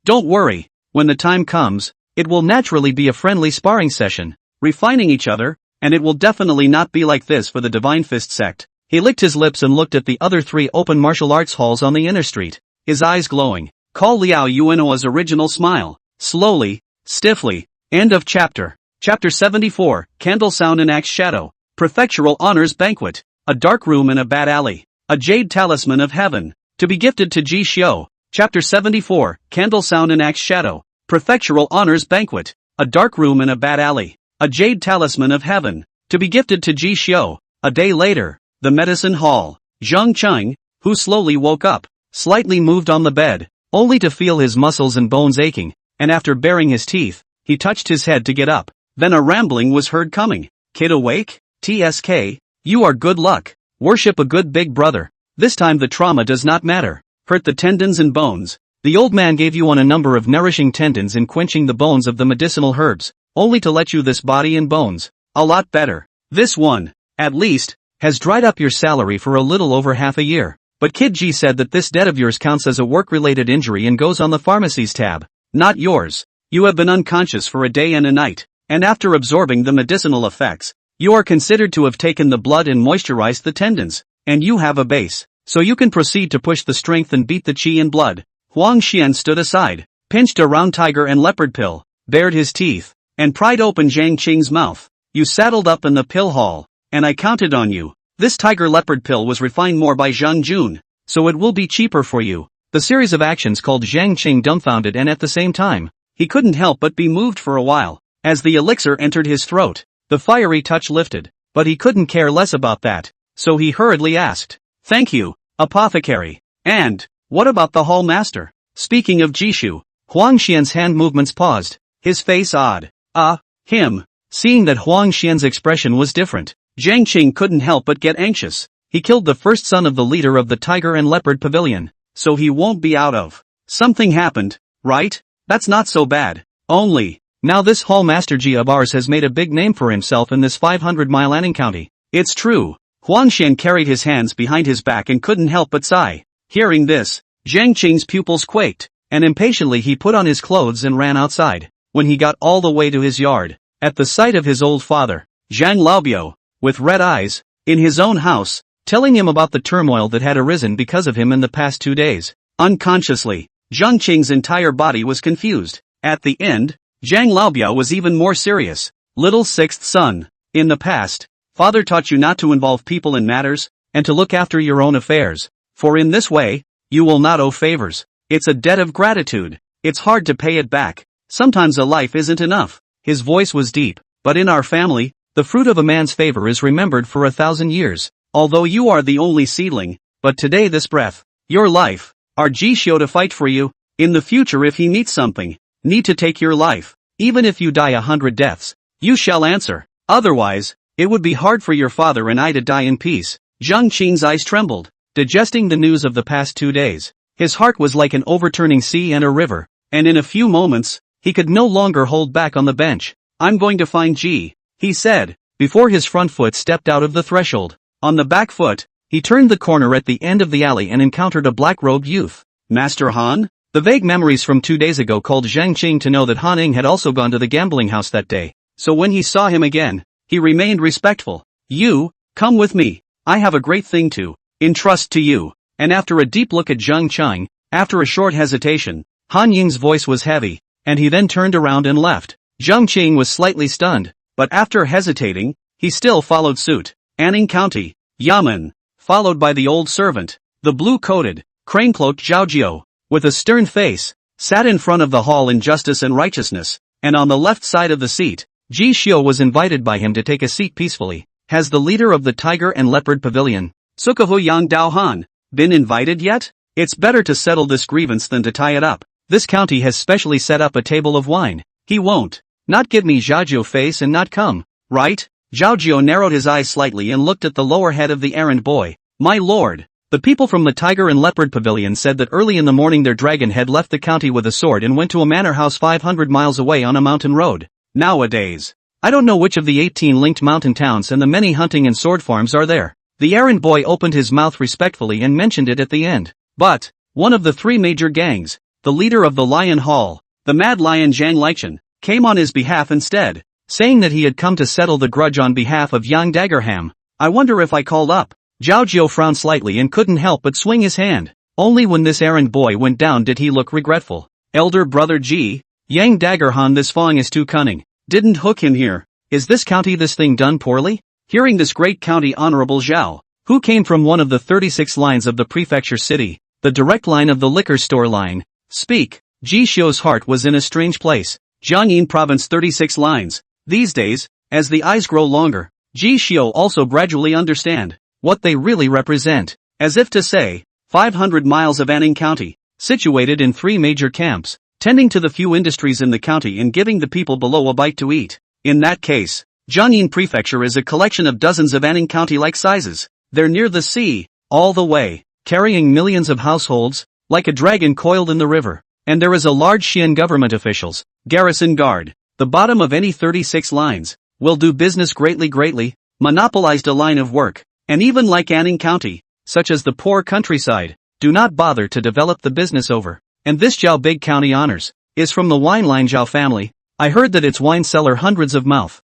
Don't worry, when the time comes, it will naturally be a friendly sparring session, refining each other, and it will definitely not be like this for the Divine Fist sect. He licked his lips and looked at the other 3 open martial arts halls on the inner street, his eyes glowing. Call Liao Yuanhua's original smile, slowly, stiffly. End of chapter. Chapter 74, Candle Sound and Axe Shadow. Prefectural Honors Banquet. A dark room in a bad alley. A jade talisman of heaven, to be gifted to Ji Xiu. Chapter 74, Candle Sound and Axe Shadow. Prefectural Honors Banquet. A dark room in a bad alley. A jade talisman of heaven, to be gifted to Ji Xiu. A day later, the medicine hall. Zheng Cheng, who slowly woke up, slightly moved on the bed, only to feel his muscles and bones aching, and after baring his teeth, he touched his head to get up. Then a rambling was heard coming. Kid awake? TSK, you are good luck. Worship a good big brother. This time the trauma does not matter. Hurt the tendons and bones. The old man gave you on a number of nourishing tendons and quenching the bones of the medicinal herbs, only to let you this body and bones. A lot better. This one, at least, has dried up your salary for a little over half a year. But Kid G said that this debt of yours counts as a work-related injury and goes on the pharmacies tab. Not yours. You have been unconscious for a day and a night, and after absorbing the medicinal effects, you are considered to have taken the blood and moisturized the tendons, and you have a base, so you can proceed to push the strength and beat the qi and blood. Huang Xian stood aside, pinched a round tiger and leopard pill, bared his teeth, and pried open Zhang Qing's mouth. You saddled up in the pill hall, and I counted on you. This tiger leopard pill was refined more by Zhang Jun, so it will be cheaper for you. The series of actions called Zhang Qing dumbfounded, and at the same time, he couldn't help but be moved for a while. As the elixir entered his throat, the fiery touch lifted, but he couldn't care less about that, so he hurriedly asked, "Thank you, apothecary. And, what about the hall master?" Speaking of Jishu, Huang Xian's hand movements paused, his face odd. Him. Seeing that Huang Xian's expression was different, Jiang Qing couldn't help but get anxious. He killed the first son of the leader of the Tiger and Leopard Pavilion, so he won't be out of. Something happened, right? That's not so bad. Only, now this Hall Master Ji of ours has made a big name for himself in this 500-mile Anning County. It's true. Huang Xian carried his hands behind his back and couldn't help but sigh. Hearing this, Jiang Qing's pupils quaked, and impatiently he put on his clothes and ran outside. When he got all the way to his yard, at the sight of his old father, Zhang Laobiao, with red eyes, in his own house, telling him about the turmoil that had arisen because of him in the past 2 days. Unconsciously, Jiang Qing's entire body was confused. At the end, Zhang Laobiao was even more serious. Little sixth son, in the past, father taught you not to involve people in matters, and to look after your own affairs, for in this way, you will not owe favors. It's a debt of gratitude. It's hard to pay it back. Sometimes a life isn't enough. His voice was deep, but in our family, the fruit of a man's favor is remembered for 1,000 years. Although you are the only seedling, but today this breath, your life, our Jishio to fight for you, in the future if he meets something, need to take your life, even if you die 100 deaths, you shall answer. Otherwise, it would be hard for your father and I to die in peace. Jiang Qing's eyes trembled, digesting the news of the past 2 days. His heart was like an overturning sea and a river, and in a few moments, he could no longer hold back on the bench. I'm going to find Ji, he said, before his front foot stepped out of the threshold. On the back foot, he turned the corner at the end of the alley and encountered a black-robed youth. Master Han? The vague memories from 2 days ago called Zhang Qing to know that Han Ing had also gone to the gambling house that day, so when he saw him again, he remained respectful. You, come with me, I have a great thing to entrust to you. And after a deep look at Zhang Qing, after a short hesitation, Han Ying's voice was heavy, and he then turned around and left. Zhang Qing was slightly stunned, but after hesitating, he still followed suit. Anning County, Yamen, followed by the old servant, the blue-coated, crane-cloaked Zhao Jiao, with a stern face, sat in front of the hall in justice and righteousness, and on the left side of the seat, Ji Xiu was invited by him to take a seat peacefully. Has the leader of the Tiger and Leopard Pavilion, Sukahu Yang Dao Han, been invited yet? It's better to settle this grievance than to tie it up. This county has specially set up a table of wine. He won't not give me Zhao Jiao face and not come, right? Zhao Jiao narrowed his eyes slightly and looked at the lower head of the errand boy. My lord, the people from the Tiger and Leopard Pavilion said that early in the morning their dragon had left the county with a sword and went to a manor house 500 miles away on a mountain road. Nowadays, I don't know which of the 18 linked mountain towns and the many hunting and sword farms are there. The errand boy opened his mouth respectfully and mentioned it at the end. But, one of the 3 major gangs, the leader of the Lion Hall, the Mad Lion Zhang Lichen, came on his behalf instead, saying that he had come to settle the grudge on behalf of Yang Daggerham. I wonder if I called up. Zhao Jiao frowned slightly and couldn't help but swing his hand. Only when this errand boy went down did he look regretful. Elder brother Ji, Yang Daggerhan, this Fong is too cunning. Didn't hook him here. Is this county this thing done poorly? Hearing this great county Honorable Zhao, who came from one of the 36 lines of the prefecture city, the direct line of the liquor store line, speak, Ji Xiu's heart was in a strange place. Jiangyin province 36 lines. These days, as the eyes grow longer, Ji Xiu also gradually understand what they really represent. As if to say, 500 miles of Anning County, situated in 3 major camps, tending to the few industries in the county and giving the people below a bite to eat. In that case, Jiangyin Prefecture is a collection of dozens of Anning County-like sizes. They're near the sea, all the way, carrying millions of households, like a dragon coiled in the river. And there is a large Xian government officials, garrison guard, the bottom of any 36 lines, will do business greatly, monopolized a line of work, and even like Anning County, such as the poor countryside, do not bother to develop the business over. And this Zhao Big County honors, is from the wine line Zhao family. I heard that its wine cellar hundreds of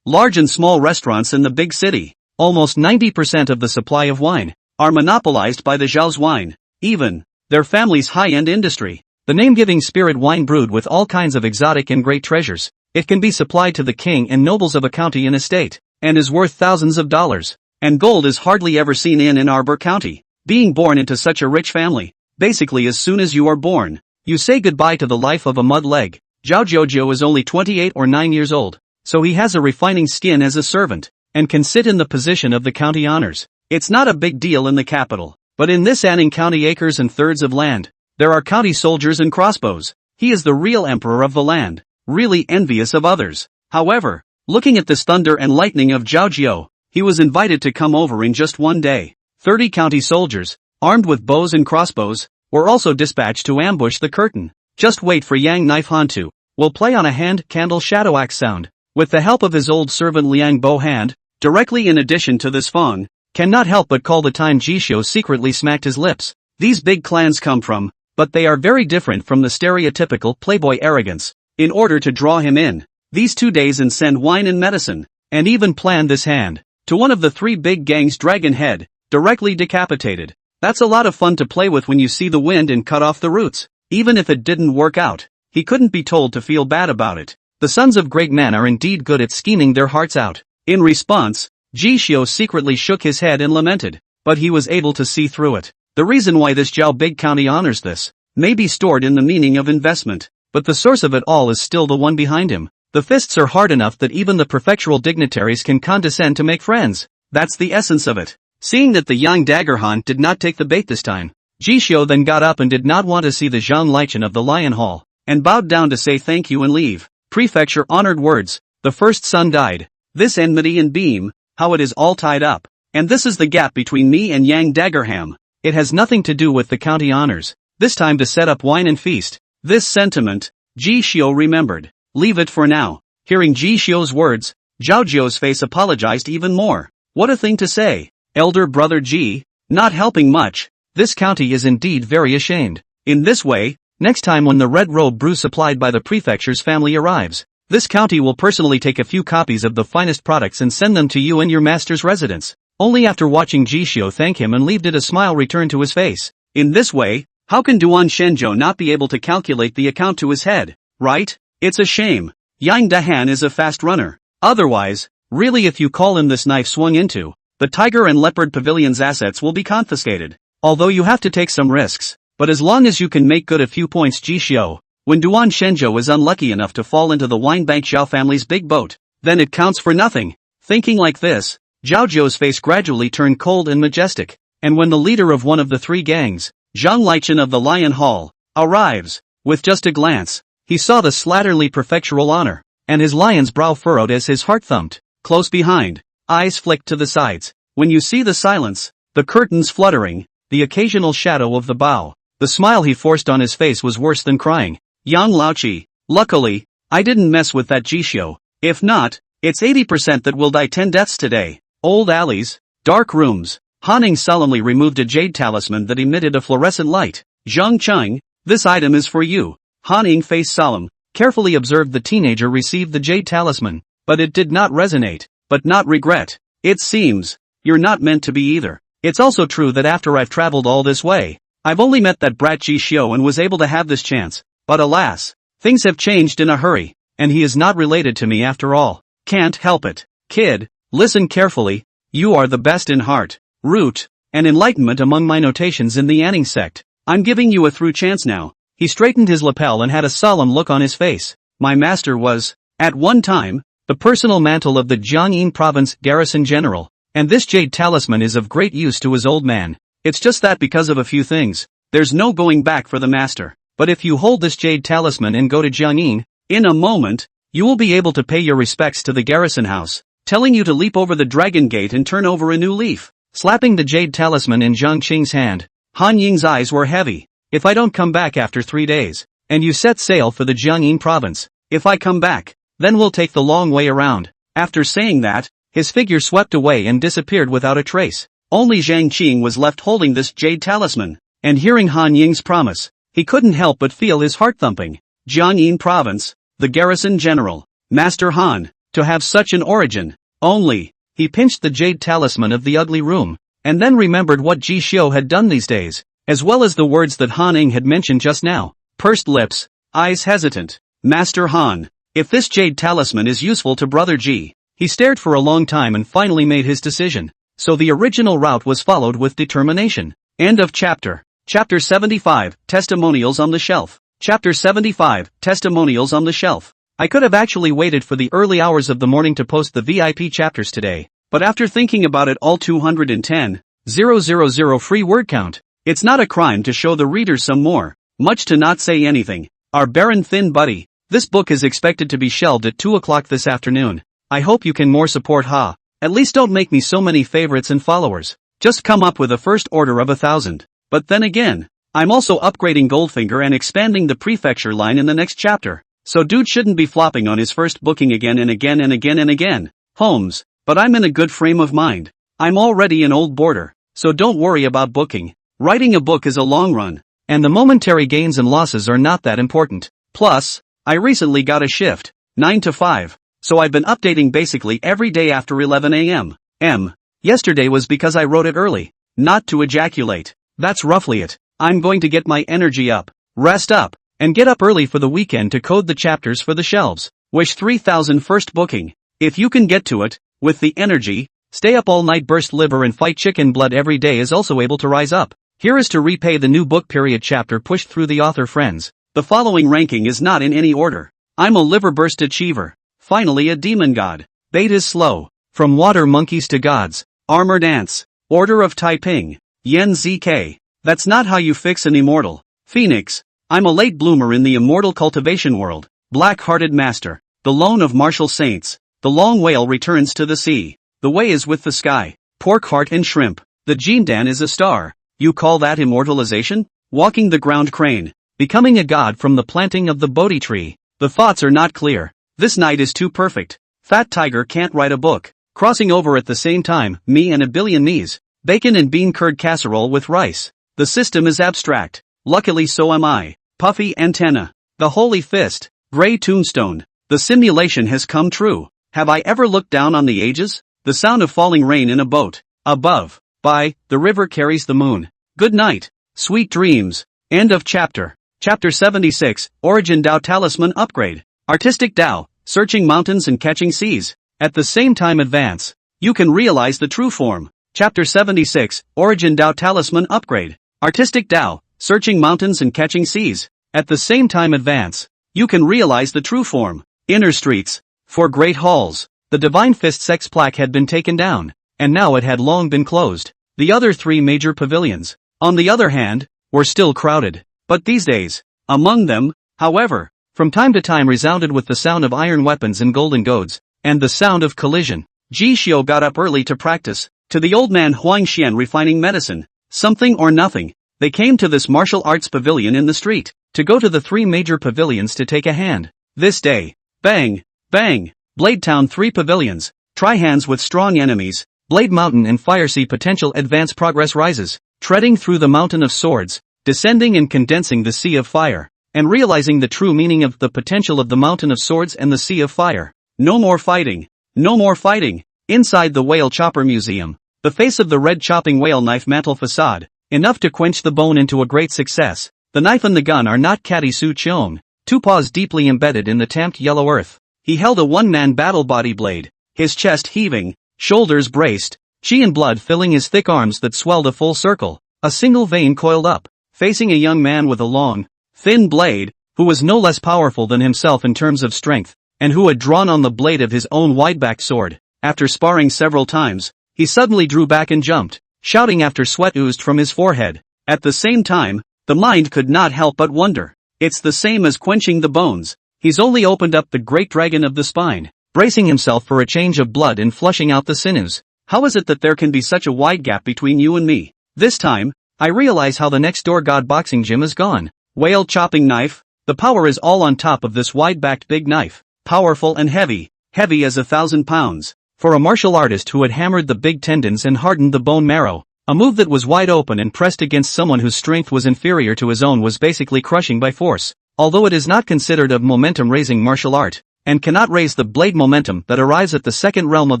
large and small restaurants in the big city, almost 90% of the supply of wine, are monopolized by the Zhao's wine, even their family's high-end industry. The name-giving spirit wine brewed with all kinds of exotic and great treasures. It can be supplied to the king and nobles of a county and estate, and is worth thousands of dollars. And gold is hardly ever seen in Arbor County. Being born into such a rich family, basically as soon as you are born, you say goodbye to the life of a mud leg. Zhao Jojo is only 28 or 9 years old, so he has a refining skin as a servant, and can sit in the position of the county honors. It's not a big deal in the capital, but in this Anning County acres and thirds of land, there are county soldiers and crossbows. He is the real emperor of the land, really envious of others. However, Looking at this thunder and lightning of Zhaojiao, he was invited to come over in just one day. 30 county soldiers, armed with bows and crossbows, were also dispatched to ambush the curtain. Just wait for Yang Knife Hantu. Will play on a hand candle shadow axe sound. With the help of his old servant Liang Bo Hand, directly in addition to this Fong, cannot help but call the time Jishio secretly smacked his lips. These big clans come from, but they are very different from the stereotypical playboy arrogance. In order to draw him in, these 2 days and send wine and medicine, and even plan this hand, to one of the 3 big gangs dragon head, directly decapitated. That's a lot of fun to play with when you see the wind and cut off the roots. Even if it didn't work out, he couldn't be told to feel bad about it. The sons of great men are indeed good at scheming their hearts out. In response, Jishio secretly shook his head and lamented, but he was able to see through it. The reason why this Zhao Big County honors this may be stored in the meaning of investment, but the source of it all is still the one behind him. The fists are hard enough that even the prefectural dignitaries can condescend to make friends. That's the essence of it. Seeing that the Yang Daggerhan did not take the bait this time, Jishio then got up and did not want to see the Zhang Lichen of the Lion Hall, and bowed down to say thank you and leave. Prefecture honored words. The first son died. This enmity and beam, how it is all tied up. And this is the gap between me and Yang Daggerham. It has nothing to do with the county honors. This time to set up wine and feast. This sentiment, Jishio remembered. Leave it for now. Hearing Jishio's words, Zhaojiao's face apologized even more. What a thing to say. Elder brother Ji, not helping much. This county is indeed very ashamed. In this way, next time when the red robe brew supplied by the prefecture's family arrives, this county will personally take a few copies of the finest products and send them to you and your master's residence. Only after watching Jishio thank him and leave did a smile return to his face. In this way, how can Duan Shenzhou not be able to calculate the account to his head, right? It's a shame. Yang Dahan is a fast runner. Otherwise, really if you call him this knife swung into, the Tiger and Leopard Pavilion's assets will be confiscated. Although you have to take some risks, but as long as you can make good a few points Jishio, when Duan Shenzhou is unlucky enough to fall into the Winebank Zhao family's big boat, then it counts for nothing. Thinking like this, Zhaojiao's face gradually turned cold and majestic, and when the leader of one of the 3 gangs, Zhang Lichen of the Lion Hall, arrives, with just a glance, he saw the slatternly prefectural honor, and his lion's brow furrowed as his heart thumped. Close behind, eyes flicked to the sides. When you see the silence, the curtains fluttering, the occasional shadow of the bow, the smile he forced on his face was worse than crying. Yang Laoqi, luckily, I didn't mess with that Jishio. If not, it's 80% that will die 10 deaths today. Old alleys, dark rooms. Hanning solemnly removed a jade talisman that emitted a fluorescent light. Zhang Cheng, this item is for you. Hanning, face solemn, carefully observed the teenager receive the jade talisman, but it did not resonate, but not regret. It seems, you're not meant to be either. It's also true that after I've traveled all this way, I've only met that brat Jishio and was able to have this chance. But alas, things have changed in a hurry, and he is not related to me after all. Can't help it. Kid, listen carefully, you are the best in heart, root, and enlightenment among my notations in the Anning sect. I'm giving you a through chance now. He straightened his lapel and had a solemn look on his face. My master was, at one time, the personal mantle of the Jiangyin province garrison general, and this jade talisman is of great use to his old man. It's just that because of a few things, there's no going back for the master. But if you hold this jade talisman and go to Jiangyin, in a moment, you will be able to pay your respects to the garrison house, telling you to leap over the dragon gate and turn over a new leaf. Slapping the jade talisman in Zhang Qing's hand, Han Ying's eyes were heavy. If I don't come back after 3 days, and you set sail for the Jiangyin province, if I come back, then we'll take the long way around. After saying that, his figure swept away and disappeared without a trace. Only Zhang Qing was left holding this jade talisman, and hearing Han Ying's promise, he couldn't help but feel his heart thumping. Jiangyin province, the garrison general, Master Han, to have such an origin. Only, he pinched the jade talisman of the ugly room, and then remembered what Jishio had done these days, as well as the words that Han Ying had mentioned just now. Pursed lips, eyes hesitant. Master Han, if this jade talisman is useful to Brother Ji. He stared for a long time and finally made his decision. So the original route was followed with determination. End of chapter. Chapter 75, Testimonials on the Shelf. Chapter 75, Testimonials on the Shelf. I could have actually waited for the early hours of the morning to post the VIP chapters today, but after thinking about it all 210,000 free word count, it's not a crime to show the readers some more, much to not say anything. Our barren thin buddy, this book is expected to be shelved at 2 o'clock this afternoon. I hope you can more support ha. At least don't make me so many favorites and followers. Just come up with a first order of 1,000. But then again, I'm also upgrading Goldfinger and expanding the prefecture line in the next chapter. So dude shouldn't be flopping on his first booking again and again and again and again. Holmes, but I'm in a good frame of mind. I'm already an old boarder, so don't worry about booking. Writing a book is a long run, and the momentary gains and losses are not that important. Plus, I recently got a shift, 9 to 5, so I've been updating basically every day after 11 a.m. Yesterday was because I wrote it early, not to ejaculate. That's roughly it. I'm going to get my energy up, rest up, and get up early for the weekend to code the chapters for the shelves. Wish 3,000 first booking. If you can get to it, with the energy, stay up all night, burst liver and fight chicken blood every day is also able to rise up. Here is to repay the new book period chapter pushed through the author friends. The following ranking is not in any order. I'm a liver burst achiever. Finally a demon god. Bait is slow. From water monkeys to gods. Armored ants. Order of Taiping. Yen ZK. That's not how you fix an immortal. Phoenix. I'm a late bloomer in the immortal cultivation world. Black-hearted master. The loan of martial saints. The long whale returns to the sea. The way is with the sky. Pork heart and shrimp. The Jindan is a star. You call that immortalization? Walking the ground crane. Becoming a god from the planting of the Bodhi tree. The thoughts are not clear. This night is too perfect. Fat tiger can't write a book. Crossing over at the same time, me and a billion me's. Bacon and bean curd casserole with rice. The system is abstract. Luckily so am I. Puffy antenna. The holy fist. Gray tombstone. The simulation has come true. Have I ever looked down on the ages? The sound of falling rain in a boat. Above. By, the river carries the moon. Good night. Sweet dreams. End of chapter. Chapter 76, Origin Dao Talisman Upgrade. Artistic Dao, searching mountains and catching seas. At the same time advance. You can realize the true form. Chapter 76, Origin Dao Talisman Upgrade. Artistic Dao, searching mountains and catching seas. At the same time advance. You can realize the true form. Inner streets. For great halls. The Divine Fist sex plaque had been taken down, and now it had long been closed. The other three major pavilions, on the other hand, were still crowded. But these days, among them, however, from time to time resounded with the sound of iron weapons and golden goads, and the sound of collision. Ji Xiu got up early to practice. To the old man Huang Xian refining medicine. Something or nothing. They came to this martial arts pavilion in the street, to go to the three major pavilions to take a hand. This day, bang, bang, Blade Town 3 pavilions, try hands with strong enemies, Blade Mountain and Fire Sea potential advance progress rises, treading through the mountain of swords, descending and condensing the sea of fire, and realizing the true meaning of the potential of the mountain of swords and the sea of fire. No more fighting. No more fighting. Inside the Whale Chopper Museum, the face of the red chopping whale knife mantle facade, enough to quench the bone into a great success. The knife and the gun are not Catty Su Cheong, two paws deeply embedded in the tamped yellow earth. He held a one-man battle body blade, his chest heaving, shoulders braced, chi and blood filling his thick arms that swelled a full circle, a single vein coiled up, facing a young man with a long, thin blade, who was no less powerful than himself in terms of strength, and who had drawn on the blade of his own wide-backed sword. After sparring several times, he suddenly drew back and jumped, shouting after sweat oozed from his forehead. At the same time, the mind could not help but wonder. It's the same as quenching the bones. He's only opened up the great dragon of the spine, bracing himself for a change of blood and flushing out the sinews. How is it that there can be such a wide gap between you and me? This time, I realize how the next door god boxing gym is gone. Whale chopping knife. The power is all on top of this wide-backed big knife. Powerful and heavy. Heavy as 1,000 pounds. For a martial artist who had hammered the big tendons and hardened the bone marrow, a move that was wide open and pressed against someone whose strength was inferior to his own was basically crushing by force. Although it is not considered a momentum-raising martial art, and cannot raise the blade momentum that arrives at the second realm of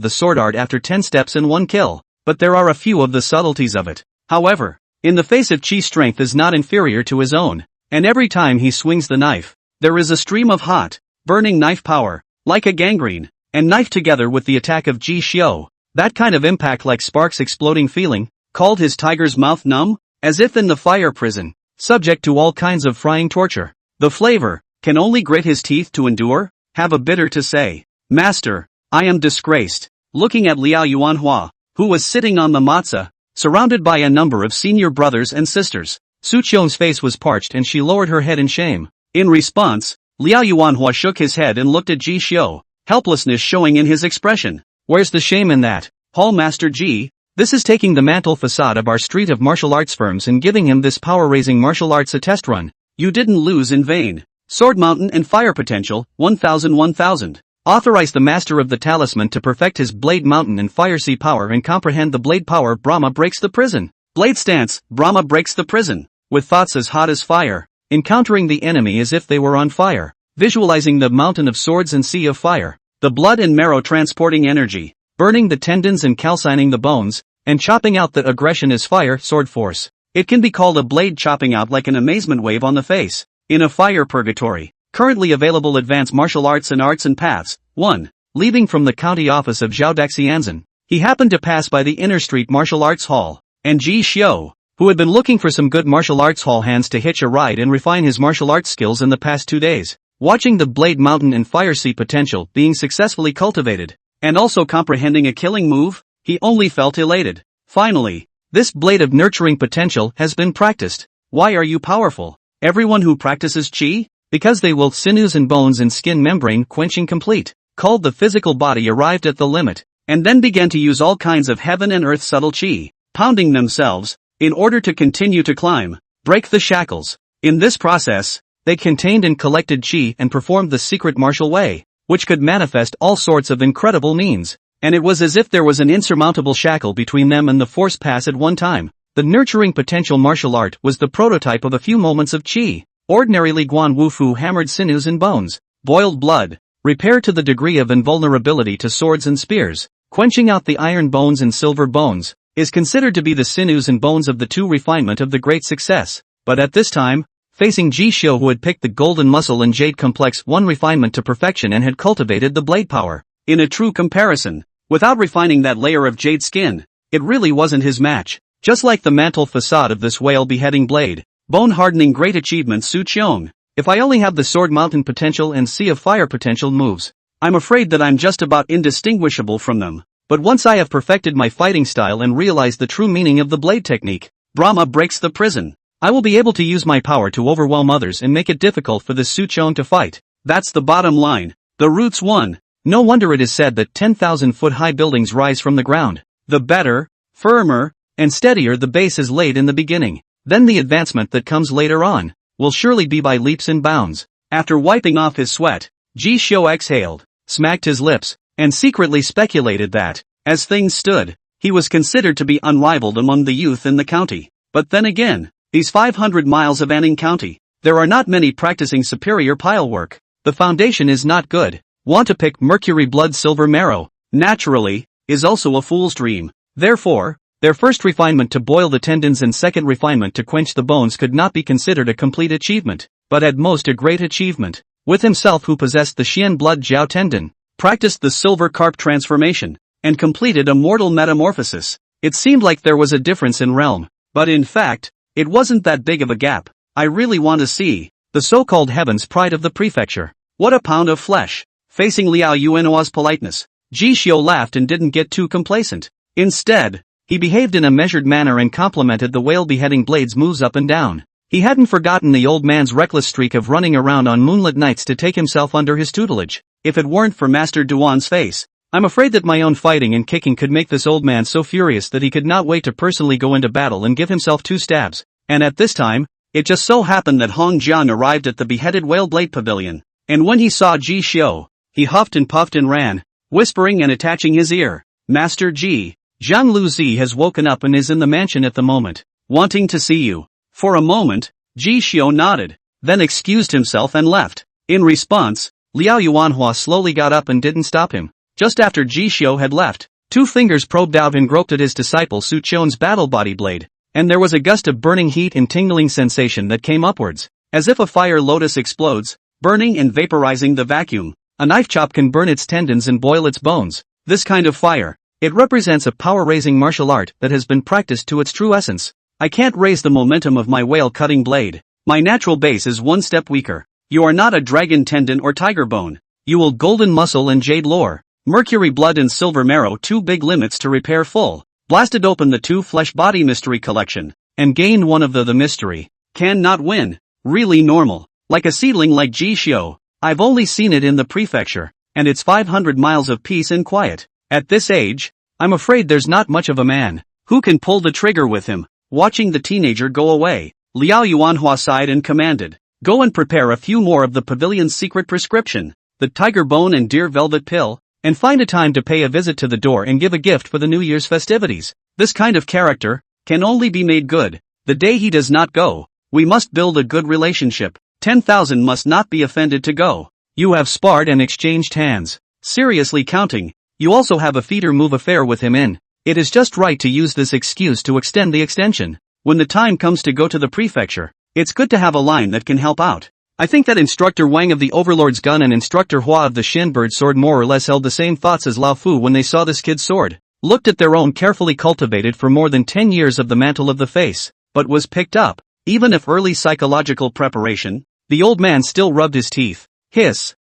the sword art after 10 steps and 1 kill, but there are a few of the subtleties of it. However, in the face of Chi's strength is not inferior to his own, and every time he swings the knife, there is a stream of hot, burning knife power, like a gangrene, and knife together with the attack of Ji Xiu, that kind of impact like sparks exploding feeling, called his tiger's mouth numb, as if in the fire prison, subject to all kinds of frying torture. The flavor, can only grit his teeth to endure, have a bitter to say. Master, I am disgraced. Looking at Liao Yuanhua, who was sitting on the matzah, surrounded by a number of senior brothers and sisters. Su Qiong's face was parched and she lowered her head in shame. In response, Liao Yuanhua shook his head and looked at Ji Xiu. helplessness showing in his expression. Where's the shame in that? Hall Master G, this is taking the mantle facade of our street of martial arts firms and giving him this power-raising martial arts a test run. You didn't lose in vain. Sword Mountain and Fire Potential, 1000. Authorize the Master of the Talisman to perfect his Blade Mountain and Fire Sea power and comprehend the Blade power. Brahma breaks the prison. Blade stance, Brahma breaks the prison. With thoughts as hot as fire. Encountering the enemy as if they were on fire. Visualizing the mountain of swords and sea of fire. The blood and marrow transporting energy. Burning the tendons and calcining the bones. And chopping out that aggression is fire, sword force. It can be called a blade chopping out like an amazement wave on the face. In a fire purgatory. Currently available advanced martial arts and paths. 1. Leaving from the county office of Zhao Daxianzan, he happened to pass by the Inner Street Martial Arts Hall, and Ji Xiu, who had been looking for some good martial arts hall hands to hitch a ride and refine his martial arts skills in the past 2 days, watching the Blade Mountain and Fire Sea potential being successfully cultivated, and also comprehending a killing move, he only felt elated. Finally, this blade of nurturing potential has been practiced. Why are you powerful? Everyone who practices Qi? Because they will sinews and bones and skin membrane quenching complete, called the physical body arrived at the limit, and then began to use all kinds of heaven and earth subtle Qi, pounding themselves, in order to continue to climb, break the shackles. In this process, they contained and collected Qi and performed the secret martial way, which could manifest all sorts of incredible means, and it was as if there was an insurmountable shackle between them and the force pass at one time. The nurturing potential martial art was the prototype of a few moments of Qi. Ordinarily Guan Wufu hammered sinews and bones, boiled blood, repair to the degree of invulnerability to swords and spears, quenching out the iron bones and silver bones, is considered to be the sinews and bones of the two refinement of the great success. But at this time, facing Ji Xiu who had picked the golden muscle and jade complex one refinement to perfection and had cultivated the blade power, in a true comparison, without refining that layer of jade skin, it really wasn't his match. Just like the mantle facade of this whale beheading blade, bone-hardening great achievement Su Qiong. If I only have the Sword Mountain potential and Sea of Fire potential moves, I'm afraid that I'm just about indistinguishable from them. But once I have perfected my fighting style and realized the true meaning of the blade technique, Brahma breaks the prison, I will be able to use my power to overwhelm others and make it difficult for this Su Qiong to fight. That's the bottom line. The roots won. No wonder it is said that 10,000-foot-high buildings rise from the ground. The better, firmer, and steadier the base is laid in the beginning, then the advancement that comes later on will surely be by leaps and bounds. After wiping off his sweat, Ji Xiu exhaled, smacked his lips, and secretly speculated that, as things stood, he was considered to be unrivaled among the youth in the county. But then again, these 500 miles of Anning County, there are not many practicing superior pile work. The foundation is not good. Want to pick mercury blood silver marrow, naturally, is also a fool's dream. Therefore, their first refinement to boil the tendons and second refinement to quench the bones could not be considered a complete achievement, but at most a great achievement. With himself who possessed the Xian blood Jiao tendon, practiced the silver carp transformation, and completed a mortal metamorphosis, it seemed like there was a difference in realm, but in fact, it wasn't that big of a gap. I really want to see the so-called heaven's pride of the prefecture. What a pound of flesh. Facing Liao Yuanhua's politeness, Ji Xiu laughed and didn't get too complacent. Instead, he behaved in a measured manner and complimented the whale beheading blade's moves up and down. He hadn't forgotten the old man's reckless streak of running around on moonlit nights to take himself under his tutelage. If it weren't for Master Duan's face, I'm afraid that my own fighting and kicking could make this old man so furious that he could not wait to personally go into battle and give himself 2 stabs. And at this time, it just so happened that Hong Jian arrived at the beheaded whale blade pavilion, and when he saw Ji Xiu, he huffed and puffed and ran, whispering and attaching his ear. Master Ji, Zhang Luzi has woken up and is in the mansion at the moment, wanting to see you. For a moment, Ji Xiu nodded, then excused himself and left. In response, Liao Yuanhua slowly got up and didn't stop him. Just after Ji Xiu had left, 2 fingers probed out and groped at his disciple Su Qiong's battle body blade, and there was a gust of burning heat and tingling sensation that came upwards, as if a fire lotus explodes, burning and vaporizing the vacuum. A knife chop can burn its tendons and boil its bones. This kind of fire, it represents a power-raising martial art that has been practiced to its true essence. I can't raise the momentum of my whale-cutting blade. My natural base is 1 step weaker. You are not a dragon tendon or tiger bone. You will golden muscle and jade lore. Mercury blood and silver marrow 2 big limits to repair full. Blasted open the 2 flesh body mystery collection, and gained one of the mystery. Can not win. Really normal. Like a seedling like Ji Xiu. I've only seen it in the prefecture, and it's 500 miles of peace and quiet. At this age, I'm afraid there's not much of a man who can pull the trigger with him. Watching the teenager go away, Liao Yuanhua sighed and commanded, "Go and prepare a few more of the pavilion's secret prescription, the tiger bone and deer velvet pill, and find a time to pay a visit to the door and give a gift for the New Year's festivities. This kind of character can only be made good the day he does not go. We must build a good relationship. 10,000 must not be offended to go. You have sparred and exchanged hands. Seriously counting, you also have a feeder move affair with him in. It is just right to use this excuse to extend the extension. When the time comes to go to the prefecture, it's good to have a line that can help out." I think that Instructor Wang of the Overlord's gun and Instructor Hua of the Shinbird sword more or less held the same thoughts as Lao Fu when they saw this kid's sword. Looked at their own carefully cultivated for more than 10 years of the mantle of the face, but was picked up. Even if early psychological preparation, the old man still rubbed his teeth.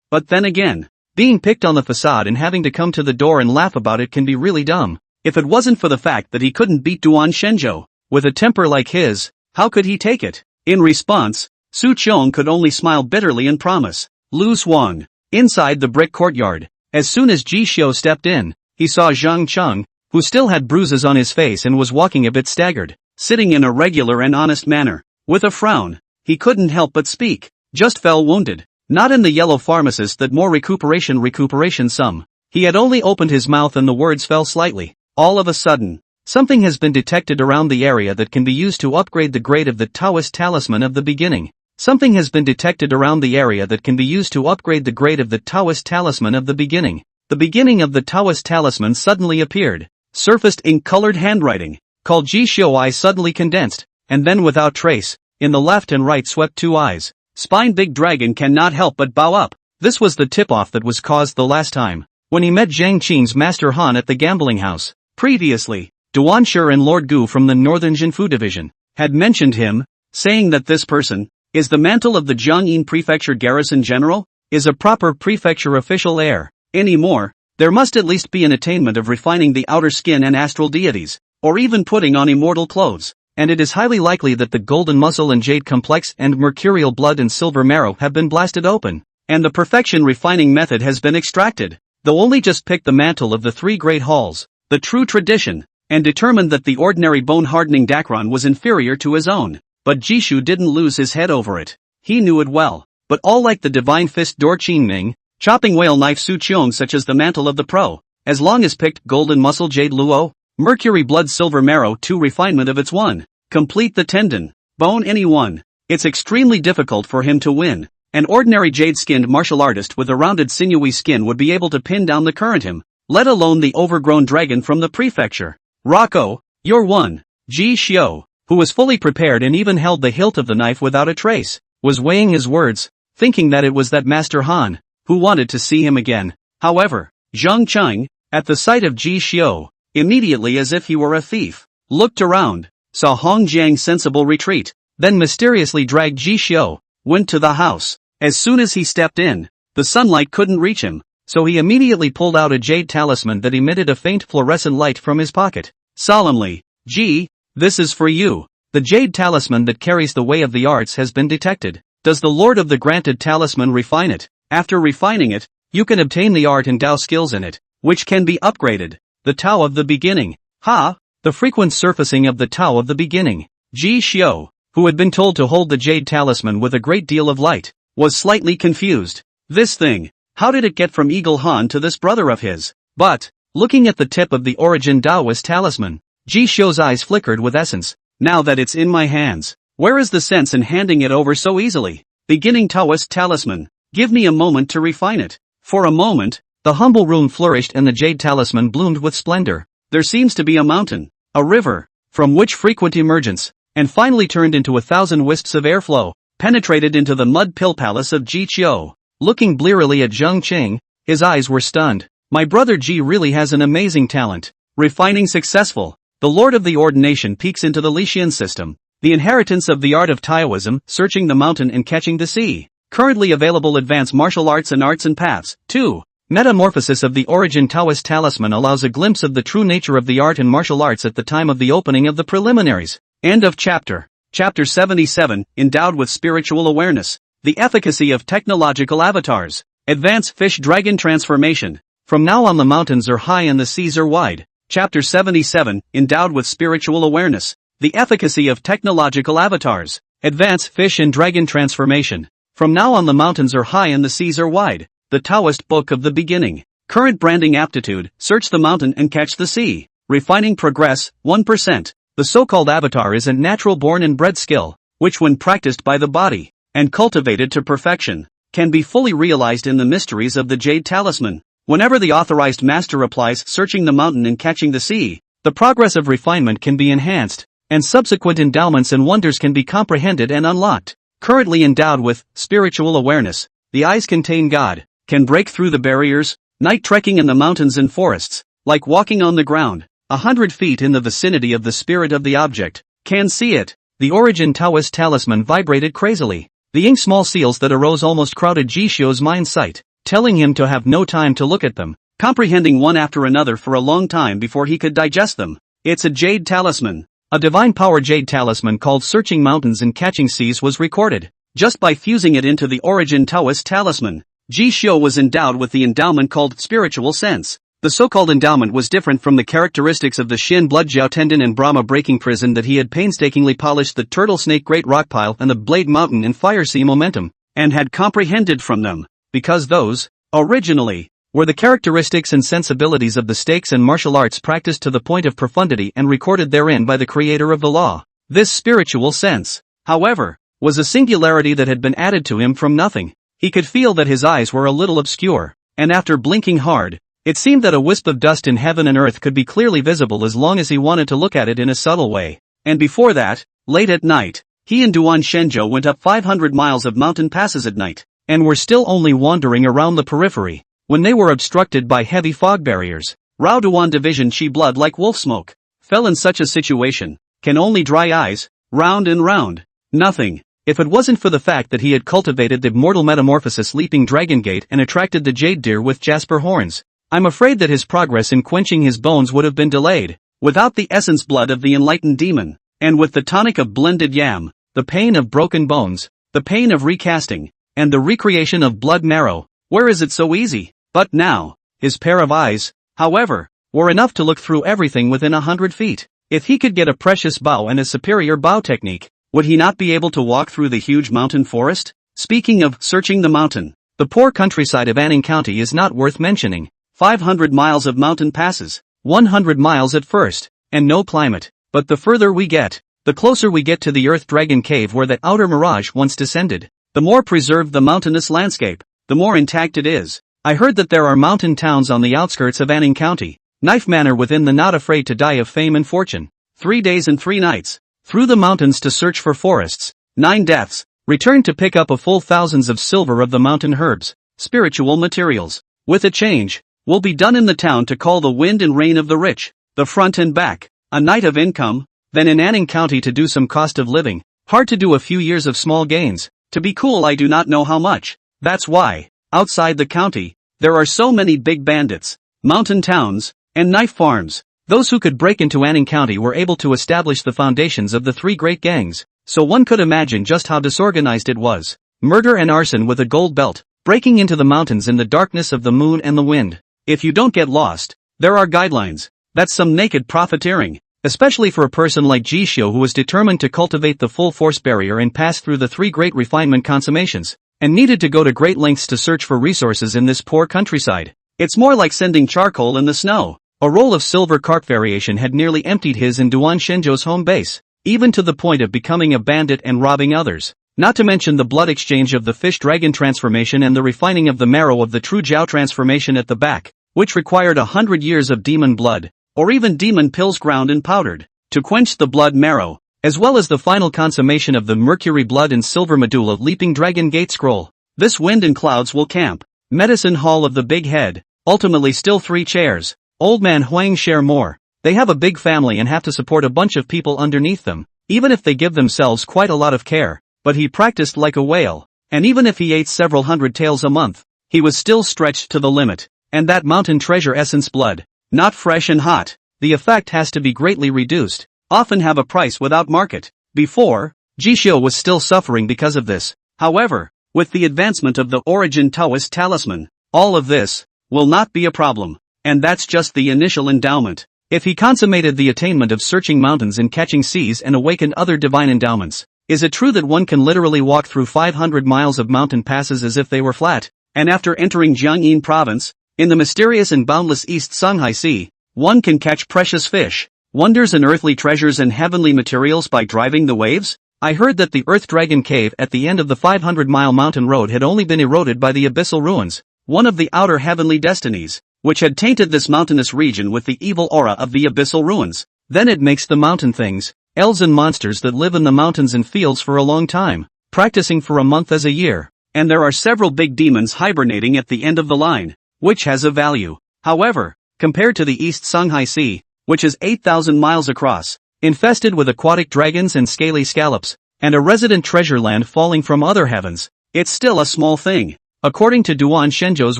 But then again, being picked on the facade and having to come to the door and laugh about it can be really dumb. If it wasn't for the fact that he couldn't beat Duan Shenzhou, with a temper like his, how could he take it? In response, Su Qiong could only smile bitterly and promise. Lu Suang. Inside the brick courtyard, as soon as Ji Xiu stepped in, he saw Zhang Cheng, who still had bruises on his face and was walking a bit staggered, sitting in a regular and honest manner. With a frown, he couldn't help but speak. Just fell wounded. Not in the yellow pharmacist that more recuperation some. He had only opened his mouth and the words fell slightly. All of a sudden, something has been detected around the area that can be used to upgrade the grade of the Taoist talisman of the beginning. Something has been detected around the area that can be used to upgrade the grade of the Taoist talisman of the beginning. The beginning of the Taoist talisman suddenly appeared. Surfaced ink-colored handwriting. Called Ji Xiu eyes suddenly condensed, and then without trace, in the left and right swept two eyes. Spine big dragon cannot help but bow up. This was the tip-off that was caused the last time, when he met Zhang Qing's Master Han at the gambling house. Previously, Duan Shi and Lord Gu from the Northern Jinfu Division had mentioned him, saying that this person is the mantle of the Jiangyin Prefecture Garrison General, is a proper prefecture official heir. Anymore, there must at least be an attainment of refining the outer skin and astral deities, or even putting on immortal clothes, and it is highly likely that the golden muscle and jade complex and mercurial blood and silver marrow have been blasted open, and the perfection refining method has been extracted. Though only just picked the mantle of the three great halls, the true tradition, and determined that the ordinary bone-hardening Dacron was inferior to his own. But Jishu didn't lose his head over it. He knew it well. But all like the divine fist Dor Qingming, chopping whale knife Su Qiong such as the mantle of the pro, as long as picked golden muscle jade luo, mercury blood silver marrow 2 refinement of its 1, complete the tendon, bone any 1. It's extremely difficult for him to win. An ordinary jade-skinned martial artist with a rounded sinewy skin would be able to pin down the current him, let alone the overgrown dragon from the prefecture. Rocco, you're one. Ji Xiu, who was fully prepared and even held the hilt of the knife without a trace, was weighing his words, thinking that it was that Master Han, who wanted to see him again. However, Zhang Cheng, at the sight of Ji Xiu, immediately as if he were a thief, looked around, saw Hong Jiang's sensible retreat, then mysteriously dragged Ji Xiu, went to the house. As soon as he stepped in, the sunlight couldn't reach him, so he immediately pulled out a jade talisman that emitted a faint fluorescent light from his pocket. Solemnly, Ji, this is for you. The jade talisman that carries the way of the arts has been detected. Does the Lord of the granted talisman refine it? After refining it, you can obtain the art and Tao skills in it, which can be upgraded. The Tao of the beginning. The frequent surfacing of the Tao of the beginning. Ji Xiu, who had been told to hold the jade talisman with a great deal of light, was slightly confused. This thing, how did it get from Eagle Han to this brother of his? But, looking at the tip of the origin Taoist talisman, Ji Xiu's eyes flickered with essence. Now that it's in my hands, where is the sense in handing it over so easily? Beginning Taoist talisman, give me a moment to refine it. For a moment, the humble rune flourished and the jade talisman bloomed with splendor. There seems to be a mountain, a river, from which frequent emergence, and finally turned into 1,000 wisps of airflow, penetrated into the mud pill palace of Ji Qiu. Looking blearily at Zhang Qing, his eyes were stunned. My brother Ji really has an amazing talent. Refining successful. The Lord of the Ordination peeks into the Lixian system. The inheritance of the art of Taoism, searching the mountain and catching the sea. Currently available advanced martial arts and paths. 2. Metamorphosis of the origin Taoist talisman allows a glimpse of the true nature of the art and martial arts at the time of the opening of the preliminaries. End of chapter. Chapter 77, endowed with spiritual awareness. The efficacy of technological avatars. Advance Fish Dragon Transformation. From now on the mountains are high and the seas are wide. Chapter 77, Endowed with Spiritual Awareness. The Efficacy of Technological Avatars. Advance Fish and Dragon Transformation. From now on the mountains are high and the seas are wide. The Taoist Book of the Beginning. Current branding aptitude, search the mountain and catch the sea. Refining progress, 1%. The so-called avatar is a natural born and bred skill, which when practiced by the body, and cultivated to perfection, can be fully realized in the mysteries of the Jade Talisman. Whenever the authorized master applies searching the mountain and catching the sea, the progress of refinement can be enhanced, and subsequent endowments and wonders can be comprehended and unlocked. Currently endowed with spiritual awareness, the eyes contain God, can break through the barriers, night trekking in the mountains and forests, like walking on the ground, 100 feet in the vicinity of the spirit of the object, can see it. The origin Taoist talisman vibrated crazily. The ink small seals that arose almost crowded Jishio's mind sight, telling him to have no time to look at them, comprehending one after another for a long time before he could digest them. It's a jade talisman. A divine power jade talisman called Searching Mountains and Catching Seas was recorded. Just by fusing it into the origin Taoist talisman, Jishio was endowed with the endowment called Spiritual Sense. The so-called endowment was different from the characteristics of the Shin blood Jiao tendon and Brahma breaking prison that he had painstakingly polished the turtle snake great rock pile and the blade mountain and fire sea momentum, and had comprehended from them, because those, originally, were the characteristics and sensibilities of the stakes and martial arts practiced to the point of profundity and recorded therein by the creator of the law. This spiritual sense, however, was a singularity that had been added to him from nothing. He could feel that his eyes were a little obscure, and after blinking hard, it seemed that a wisp of dust in heaven and earth could be clearly visible as long as he wanted to look at it in a subtle way. And before that, late at night, he and Duan Shenzhou went up 500 miles of mountain passes at night, and were still only wandering around the periphery, when they were obstructed by heavy fog barriers. Rao Duan Division Shi blood like wolf smoke, fell in such a situation, can only dry eyes, round and round. Nothing. If it wasn't for the fact that he had cultivated the mortal metamorphosis leaping dragon gate and attracted the jade deer with jasper horns, I'm afraid that his progress in quenching his bones would have been delayed. Without the essence blood of the enlightened demon, and with the tonic of blended yam, the pain of broken bones, the pain of recasting, and the recreation of blood marrow, where is it so easy? But now, his pair of eyes, however, were enough to look through everything within 100 feet. If he could get a precious bow and a superior bow technique, would he not be able to walk through the huge mountain forest? Speaking of searching the mountain, the poor countryside of Anning County is not worth mentioning. 500 miles of mountain passes, 100 miles at first, and no climate. But the further we get, the closer we get to the Earth Dragon Cave where that outer mirage once descended. The more preserved the mountainous landscape, the more intact it is. I heard that there are mountain towns on the outskirts of Anning County. Knife Manor within the not afraid to die of fame and fortune. 3 days and 3 nights. Through the mountains to search for forests. 9 deaths. Return to pick up a full thousands of silver of the mountain herbs. Spiritual materials. With a change, will be done in the town to call the wind and rain of the rich. The front and back. A night of income. Then in Anning County to do some cost of living. Hard to do a few years of small gains. To be cool I do not know how much. That's why, outside the county, there are so many big bandits, mountain towns, and knife farms. Those who could break into Anning County were able to establish the foundations of the 3 great gangs, so one could imagine just how disorganized it was. Murder and arson with a gold belt, breaking into the mountains in the darkness of the moon and the wind. If you don't get lost, there are guidelines. That's some naked profiteering, especially for a person like Jishio who was determined to cultivate the full force barrier and pass through the 3 great refinement consummations, and needed to go to great lengths to search for resources in this poor countryside. It's more like sending charcoal in the snow. A roll of silver carp variation had nearly emptied his and Duan Shenzhou's home base, even to the point of becoming a bandit and robbing others. Not to mention the blood exchange of the fish dragon transformation and the refining of the marrow of the true Jiao transformation at the back, which required 100 years of demon blood, or even demon pills ground and powdered, to quench the blood marrow, as well as the final consummation of the mercury blood and silver medulla leaping dragon gate scroll. This wind and clouds will camp. Medicine hall of the big head, ultimately still 3 chairs. Old man Huang share more. They have a big family and have to support a bunch of people underneath them, even if they give themselves quite a lot of care. But he practiced like a whale, and even if he ate several hundred taels a month, he was still stretched to the limit. And that mountain treasure essence blood, not fresh and hot, the effect has to be greatly reduced, often have a price without market. Before, Jishio was still suffering because of this. However, With the advancement of the origin Taoist talisman, all of this will not be a problem. And that's just the initial endowment. If he consummated the attainment of searching mountains and catching seas and awakened other divine endowments, is it true that one can literally walk through 500 miles of mountain passes as if they were flat? And after entering Jiangyin province, in the mysterious and boundless East Songhai Sea, one can catch precious fish, wonders and earthly treasures and heavenly materials by driving the waves? I heard that the Earth Dragon Cave at the end of the 500-mile mountain road had only been eroded by the abyssal ruins, one of the outer heavenly destinies, which had tainted this mountainous region with the evil aura of the abyssal ruins. Then it makes the mountain things, elves and monsters that live in the mountains and fields for a long time, practicing for a month as a year. And there are several big demons hibernating at the end of the line, which has a value. However, compared to the East Songhai Sea, which is 8,000 miles across, infested with aquatic dragons and scaly scallops, and a resident treasure land falling from other heavens, it's still a small thing. According to Duan Shenzhou's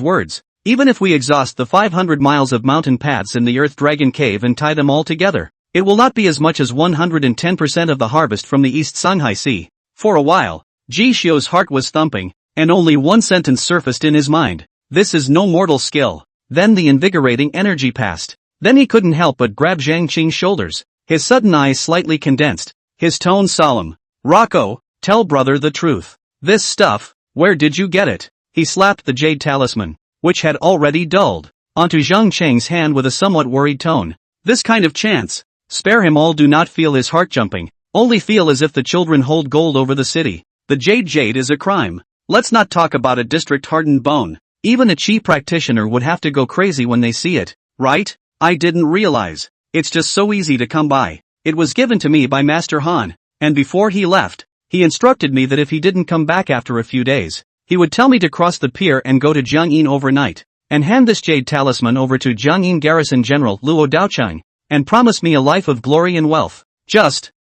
words, even if we exhaust the 500 miles of mountain paths in the Earth Dragon Cave and tie them all together, it will not be as much as 110% of the harvest from the East Songhai Sea. For a while, Ji Xiu's heart was thumping, and only one sentence surfaced in his mind: this is no mortal skill. Then the invigorating energy passed. Then he couldn't help but grab Zhang Qing's shoulders, his sudden eyes slightly condensed, his tone solemn. Rocco, tell brother the truth. This stuff, where did you get it? He slapped the jade talisman, which had already dulled, onto Zhang Qing's hand with a somewhat worried tone. This kind of chance, spare him all. Do not feel his heart jumping, only feel as if the children hold gold over the city. The jade is a crime. Let's not talk about a district-hardened bone. Even a chi practitioner would have to go crazy when they see it, right? I didn't realize. It's just so easy to come by. It was given to me by Master Han, and before he left, he instructed me that if he didn't come back after a few days, he would tell me to cross the pier and go to Jiangyin overnight, and hand this jade talisman over to Jiangyin Garrison General Luo Daocheng, and promise me a life of glory and wealth.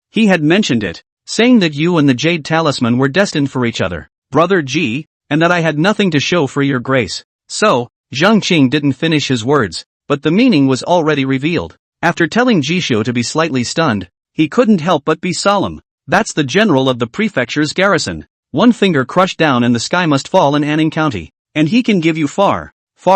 He had mentioned it, saying that you and the jade talisman were destined for each other, brother Ji, and that I had nothing to show for your grace. So, Zhang Qing didn't finish his words, but the meaning was already revealed. After telling Ji Xiu to be slightly stunned, he couldn't help but be solemn. That's the general of the prefecture's garrison. One finger crushed down and the sky must fall in Anning County, and he can give you far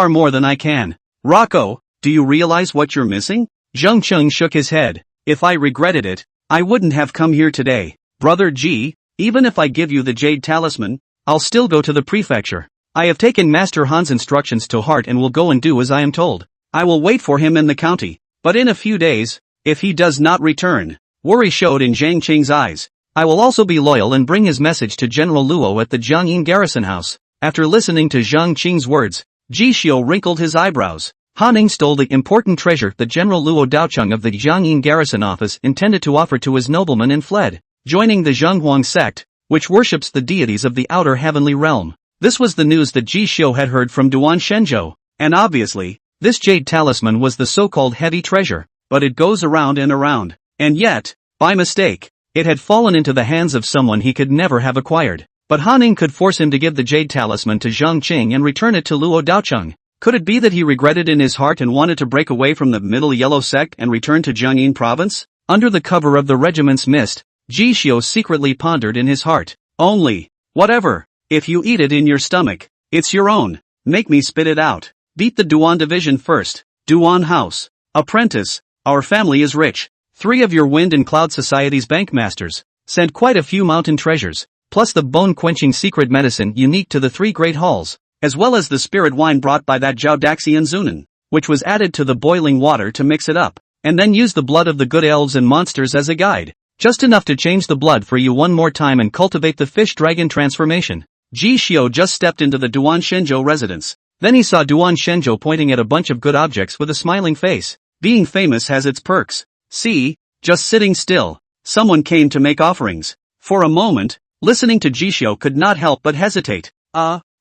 more than I can. Rocco, do you realize what you're missing? Zhang Qing shook his head. If I regretted it, I wouldn't have come here today. Brother Ji, even if I give you the jade talisman, I'll still go to the prefecture. I have taken Master Han's instructions to heart and will go and do as I am told. I will wait for him in the county, but in a few days, if he does not return. Worry showed in Zhang Qing's eyes. I will also be loyal and bring his message to General Luo at the Jiangyin Garrison House. After listening to Zhang Qing's words, Ji Xiu wrinkled his eyebrows. Hanning stole the important treasure that General Luo Daocheng of the Jiangyin Garrison Office intended to offer to his noblemen and fled, joining the Zhenghuang sect, which worships the deities of the outer heavenly realm. This was the news that Ji Xiu had heard from Duan Shenzhou, and obviously, this jade talisman was the so-called heavy treasure, but it goes around and around, and yet, by mistake, it had fallen into the hands of someone he could never have acquired. But Hanning could force him to give the jade talisman to Zhang Qing and return it to Luo Daocheng. Could it be that he regretted in his heart and wanted to break away from the Middle Yellow sect and return to Jiangyin province? Under the cover of the regiment's mist, Ji Xiu secretly pondered in his heart. Only, whatever, if you eat it in your stomach, it's your own. Make me spit it out. Beat the Duan division first. Duan House. Apprentice, our family is rich. 3 of your Wind and Cloud Society's bankmasters sent quite a few mountain treasures, plus the bone-quenching secret medicine unique to the 3 great halls, as well as the spirit wine brought by that Zhao Daxian Zunan, which was added to the boiling water to mix it up, and then use the blood of the good elves and monsters as a guide. Just enough to change the blood for you one more time and cultivate the fish dragon transformation. Ji Xiu just stepped into the Duan Shenzhou residence. Then he saw Duan Shenzhou pointing at a bunch of good objects with a smiling face. Being famous has its perks. See, just sitting still, someone came to make offerings. For a moment, listening to Ji Xiu could not help but hesitate.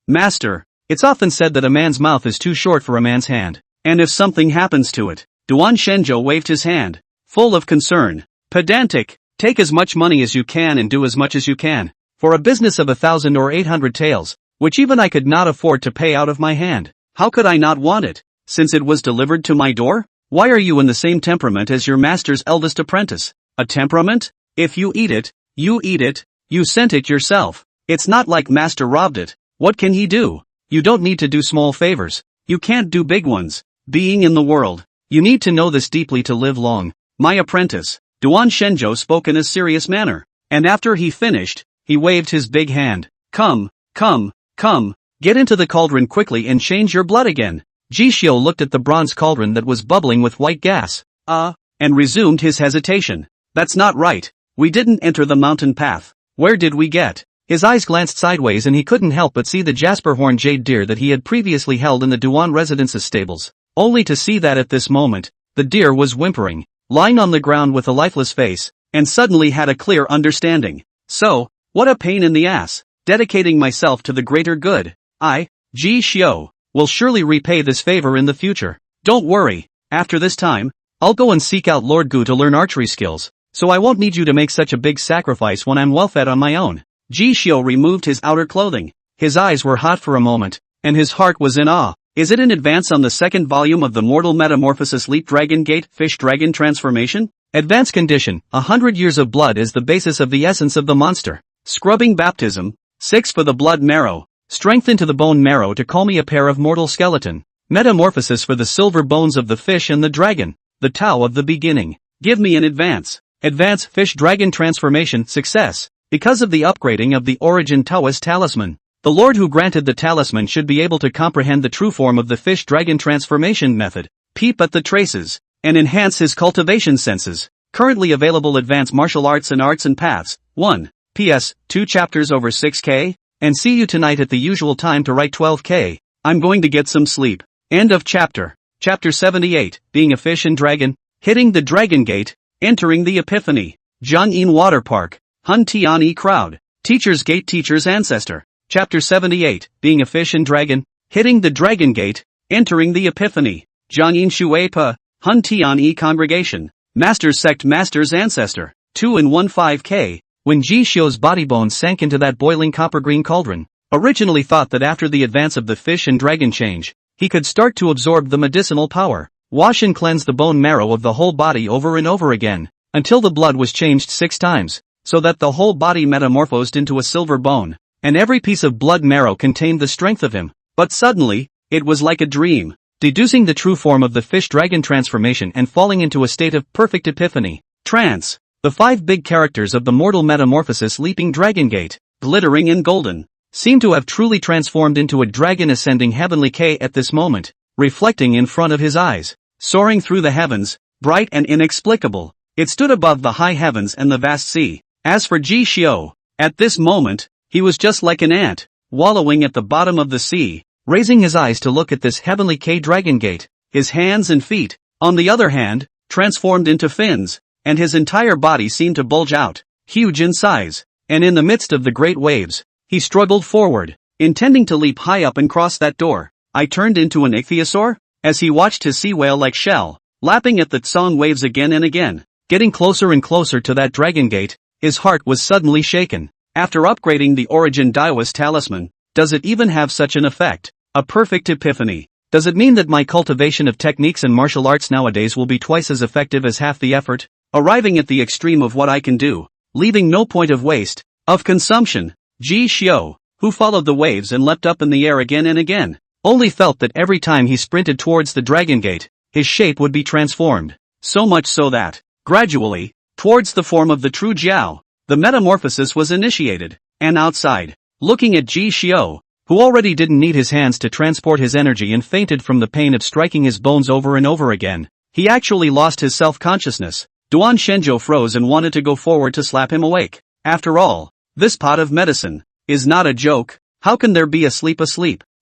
Master, it's often said that a man's mouth is too short for a man's hand, and if something happens to it. Duan Shenzhou waved his hand, full of concern. Pedantic, take as much money as you can and do as much as you can, for a business of 1,000 or 800 taels, which even I could not afford to pay out of my hand. How could I not want it, since it was delivered to my door? Why are you in the same temperament as your master's eldest apprentice? A temperament? If you eat it, you sent it yourself. It's not like Master robbed it. What can he do? You don't need to do small favors. You can't do big ones. Being in the world. You need to know this deeply to live long. My apprentice. Duan Shenzhou spoke in a serious manner. And after he finished, he waved his big hand. Come, come, come. Get into the cauldron quickly and change your blood again. Ji Xiu looked at the bronze cauldron that was bubbling with white gas. And resumed his hesitation. That's not right. We didn't enter the mountain path. Where did we get? His eyes glanced sideways and he couldn't help but see the jasper horn jade deer that he had previously held in the Duan residence's stables, only to see that at this moment, the deer was whimpering, lying on the ground with a lifeless face, and suddenly had a clear understanding. So, what a pain in the ass. Dedicating myself to the greater good. I, Ji Xiu, will surely repay this favor in the future. Don't worry, after this time, I'll go and seek out Lord Gu to learn archery skills, so I won't need you to make such a big sacrifice when I'm well fed on my own. Ji Xiu removed his outer clothing. His eyes were hot for a moment, and his heart was in awe. Is it in advance on the second volume of the Mortal Metamorphosis Leap Dragon Gate Fish Dragon Transformation? Advanced condition, 100 years of blood is the basis of the essence of the monster. Scrubbing baptism, 6 for the blood marrow, strength into the bone marrow to call me a pair of mortal skeleton. Metamorphosis for the silver bones of the fish and the dragon, the Tao of the beginning. Give me an advance. Advance Fish Dragon Transformation success. Because of the upgrading of the Origin Taoist Talisman, the Lord who granted the talisman should be able to comprehend the true form of the Fish Dragon Transformation method, peep at the traces, and enhance his cultivation senses. Currently available Advanced Martial Arts and Paths. 1. PS, 2 chapters over 6K, and see you tonight at the usual time to write 12K. I'm going to get some sleep. End of chapter. Chapter 78, Being a Fish and Dragon, Hitting the Dragon Gate, Entering the Epiphany. Jiangyin Water Park. Hun Tianyi Crowd. Teacher's Gate Teacher's Ancestor. Chapter 78, Being a Fish and Dragon, Hitting the Dragon Gate, Entering the Epiphany. Jiangyin Shui Pa. Hun Tianyi Congregation. Master's Sect Master's Ancestor. 2-in-1-5K. When Ji Xiu's body bones sank into that boiling copper-green cauldron, originally thought that after the advance of the fish and dragon change, he could start to absorb the medicinal power, wash and cleanse the bone marrow of the whole body over and over again, until the blood was changed 6 times. So that the whole body metamorphosed into a silver bone, and every piece of blood marrow contained the strength of him. But suddenly, it was like a dream, deducing the true form of the fish-dragon transformation and falling into a state of perfect epiphany, trance. The 5 big characters of the Mortal Metamorphosis Leaping Dragon Gate, glittering and golden, seemed to have truly transformed into a dragon ascending heavenly K at this moment, reflecting in front of his eyes, soaring through the heavens, bright and inexplicable. It stood above the high heavens and the vast sea. As for Ji Xiu, at this moment, he was just like an ant, wallowing at the bottom of the sea, raising his eyes to look at this heavenly K-Dragon Gate. His hands and feet, on the other hand, transformed into fins, and his entire body seemed to bulge out, huge in size, and in the midst of the great waves, he struggled forward, intending to leap high up and cross that door. I turned into an ichthyosaur? As he watched his sea whale-like shell, lapping at the Tsong waves again and again, getting closer and closer to that dragon gate, his heart was suddenly shaken. After upgrading the Origin Taoist Talisman, does it even have such an effect? A perfect epiphany. Does it mean that my cultivation of techniques and martial arts nowadays will be twice as effective as half the effort? Arriving at the extreme of what I can do, leaving no point of waste, of consumption. Ji Xiu, who followed the waves and leapt up in the air again and again, only felt that every time he sprinted towards the dragon gate, his shape would be transformed. So much so that, gradually, towards the form of the true Jiao, the metamorphosis was initiated, and outside, looking at Ji Xiu, who already didn't need his hands to transport his energy and fainted from the pain of striking his bones over and over again, he actually lost his self-consciousness. Duan Shenzhou froze and wanted to go forward to slap him awake. After all, this pot of medicine is not a joke. How can there be asleep?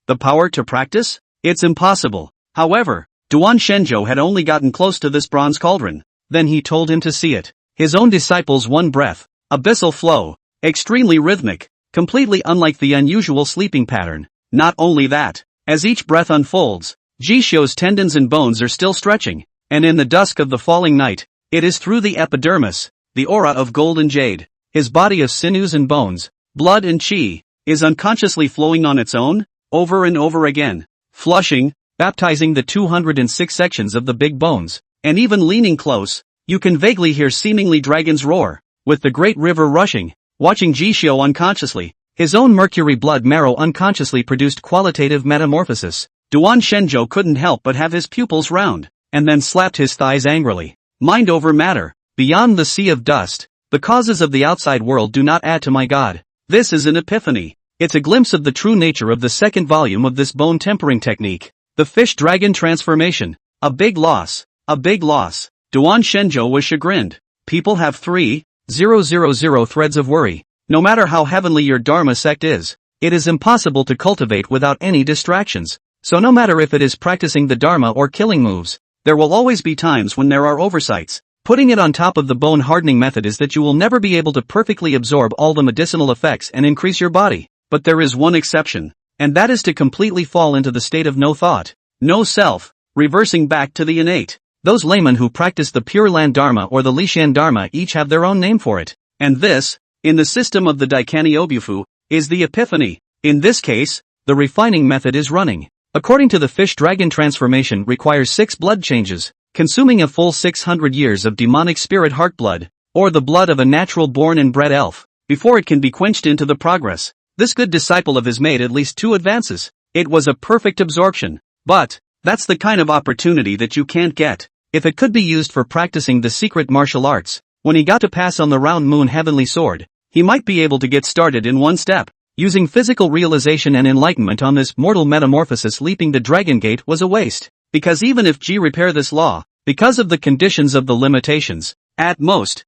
The power to practice? It's impossible. However, Duan Shenzhou had only gotten close to this bronze cauldron. Then he told him to see it. His own disciples' one breath, abyssal flow, extremely rhythmic, completely unlike the unusual sleeping pattern. Not only that, as each breath unfolds, Ji Xiu's tendons and bones are still stretching, and in the dusk of the falling night, it is through the epidermis, the aura of gold and jade, his body of sinews and bones, blood and chi, is unconsciously flowing on its own, over and over again, flushing, baptizing the 206 sections of the big bones, and even leaning close, you can vaguely hear seemingly dragons roar, with the great river rushing, watching Ji Xiu unconsciously, His own mercury blood marrow unconsciously produced qualitative metamorphosis. Duan Shenzhou couldn't help but have his pupils round, and then slapped his thighs angrily. Mind over matter. Beyond the sea of dust, the causes of the outside world do not add to my God. This is an epiphany. It's a glimpse of the true nature of the second volume of this bone tempering technique. The fish dragon transformation. A big loss. A big loss. Duan Shenzhou was chagrined. People have 3,000 threads of worry. No matter how heavenly your Dharma sect is, it is impossible to cultivate without any distractions. So no matter if it is practicing the Dharma or killing moves, there will always be times when there are oversights. Putting it on top of the bone hardening method is that you will never be able to perfectly absorb all the medicinal effects and increase your body. But there is one exception, and that is to completely fall into the state of no thought, no self, reversing back to the innate. Those laymen who practice the Pure Land Dharma or the Lishan Dharma each have their own name for it. And this, in the system of the Daikani Obufu, is the epiphany. In this case, the refining method is running. According to the fish dragon transformation requires 6 blood changes, consuming a full 600 years of demonic spirit heart blood, or the blood of a natural born and bred elf, before it can be quenched into the progress. This good disciple of his made at least 2 advances. It was a perfect absorption. But, that's the kind of opportunity that you can't get. If it could be used for practicing the secret martial arts, when he got to pass on the round moon heavenly sword, he might be able to get started in one step. Using physical realization and enlightenment on this mortal metamorphosis, leaping the dragon gate was a waste. Because even if G repair this law, because of the conditions of the limitations, at most,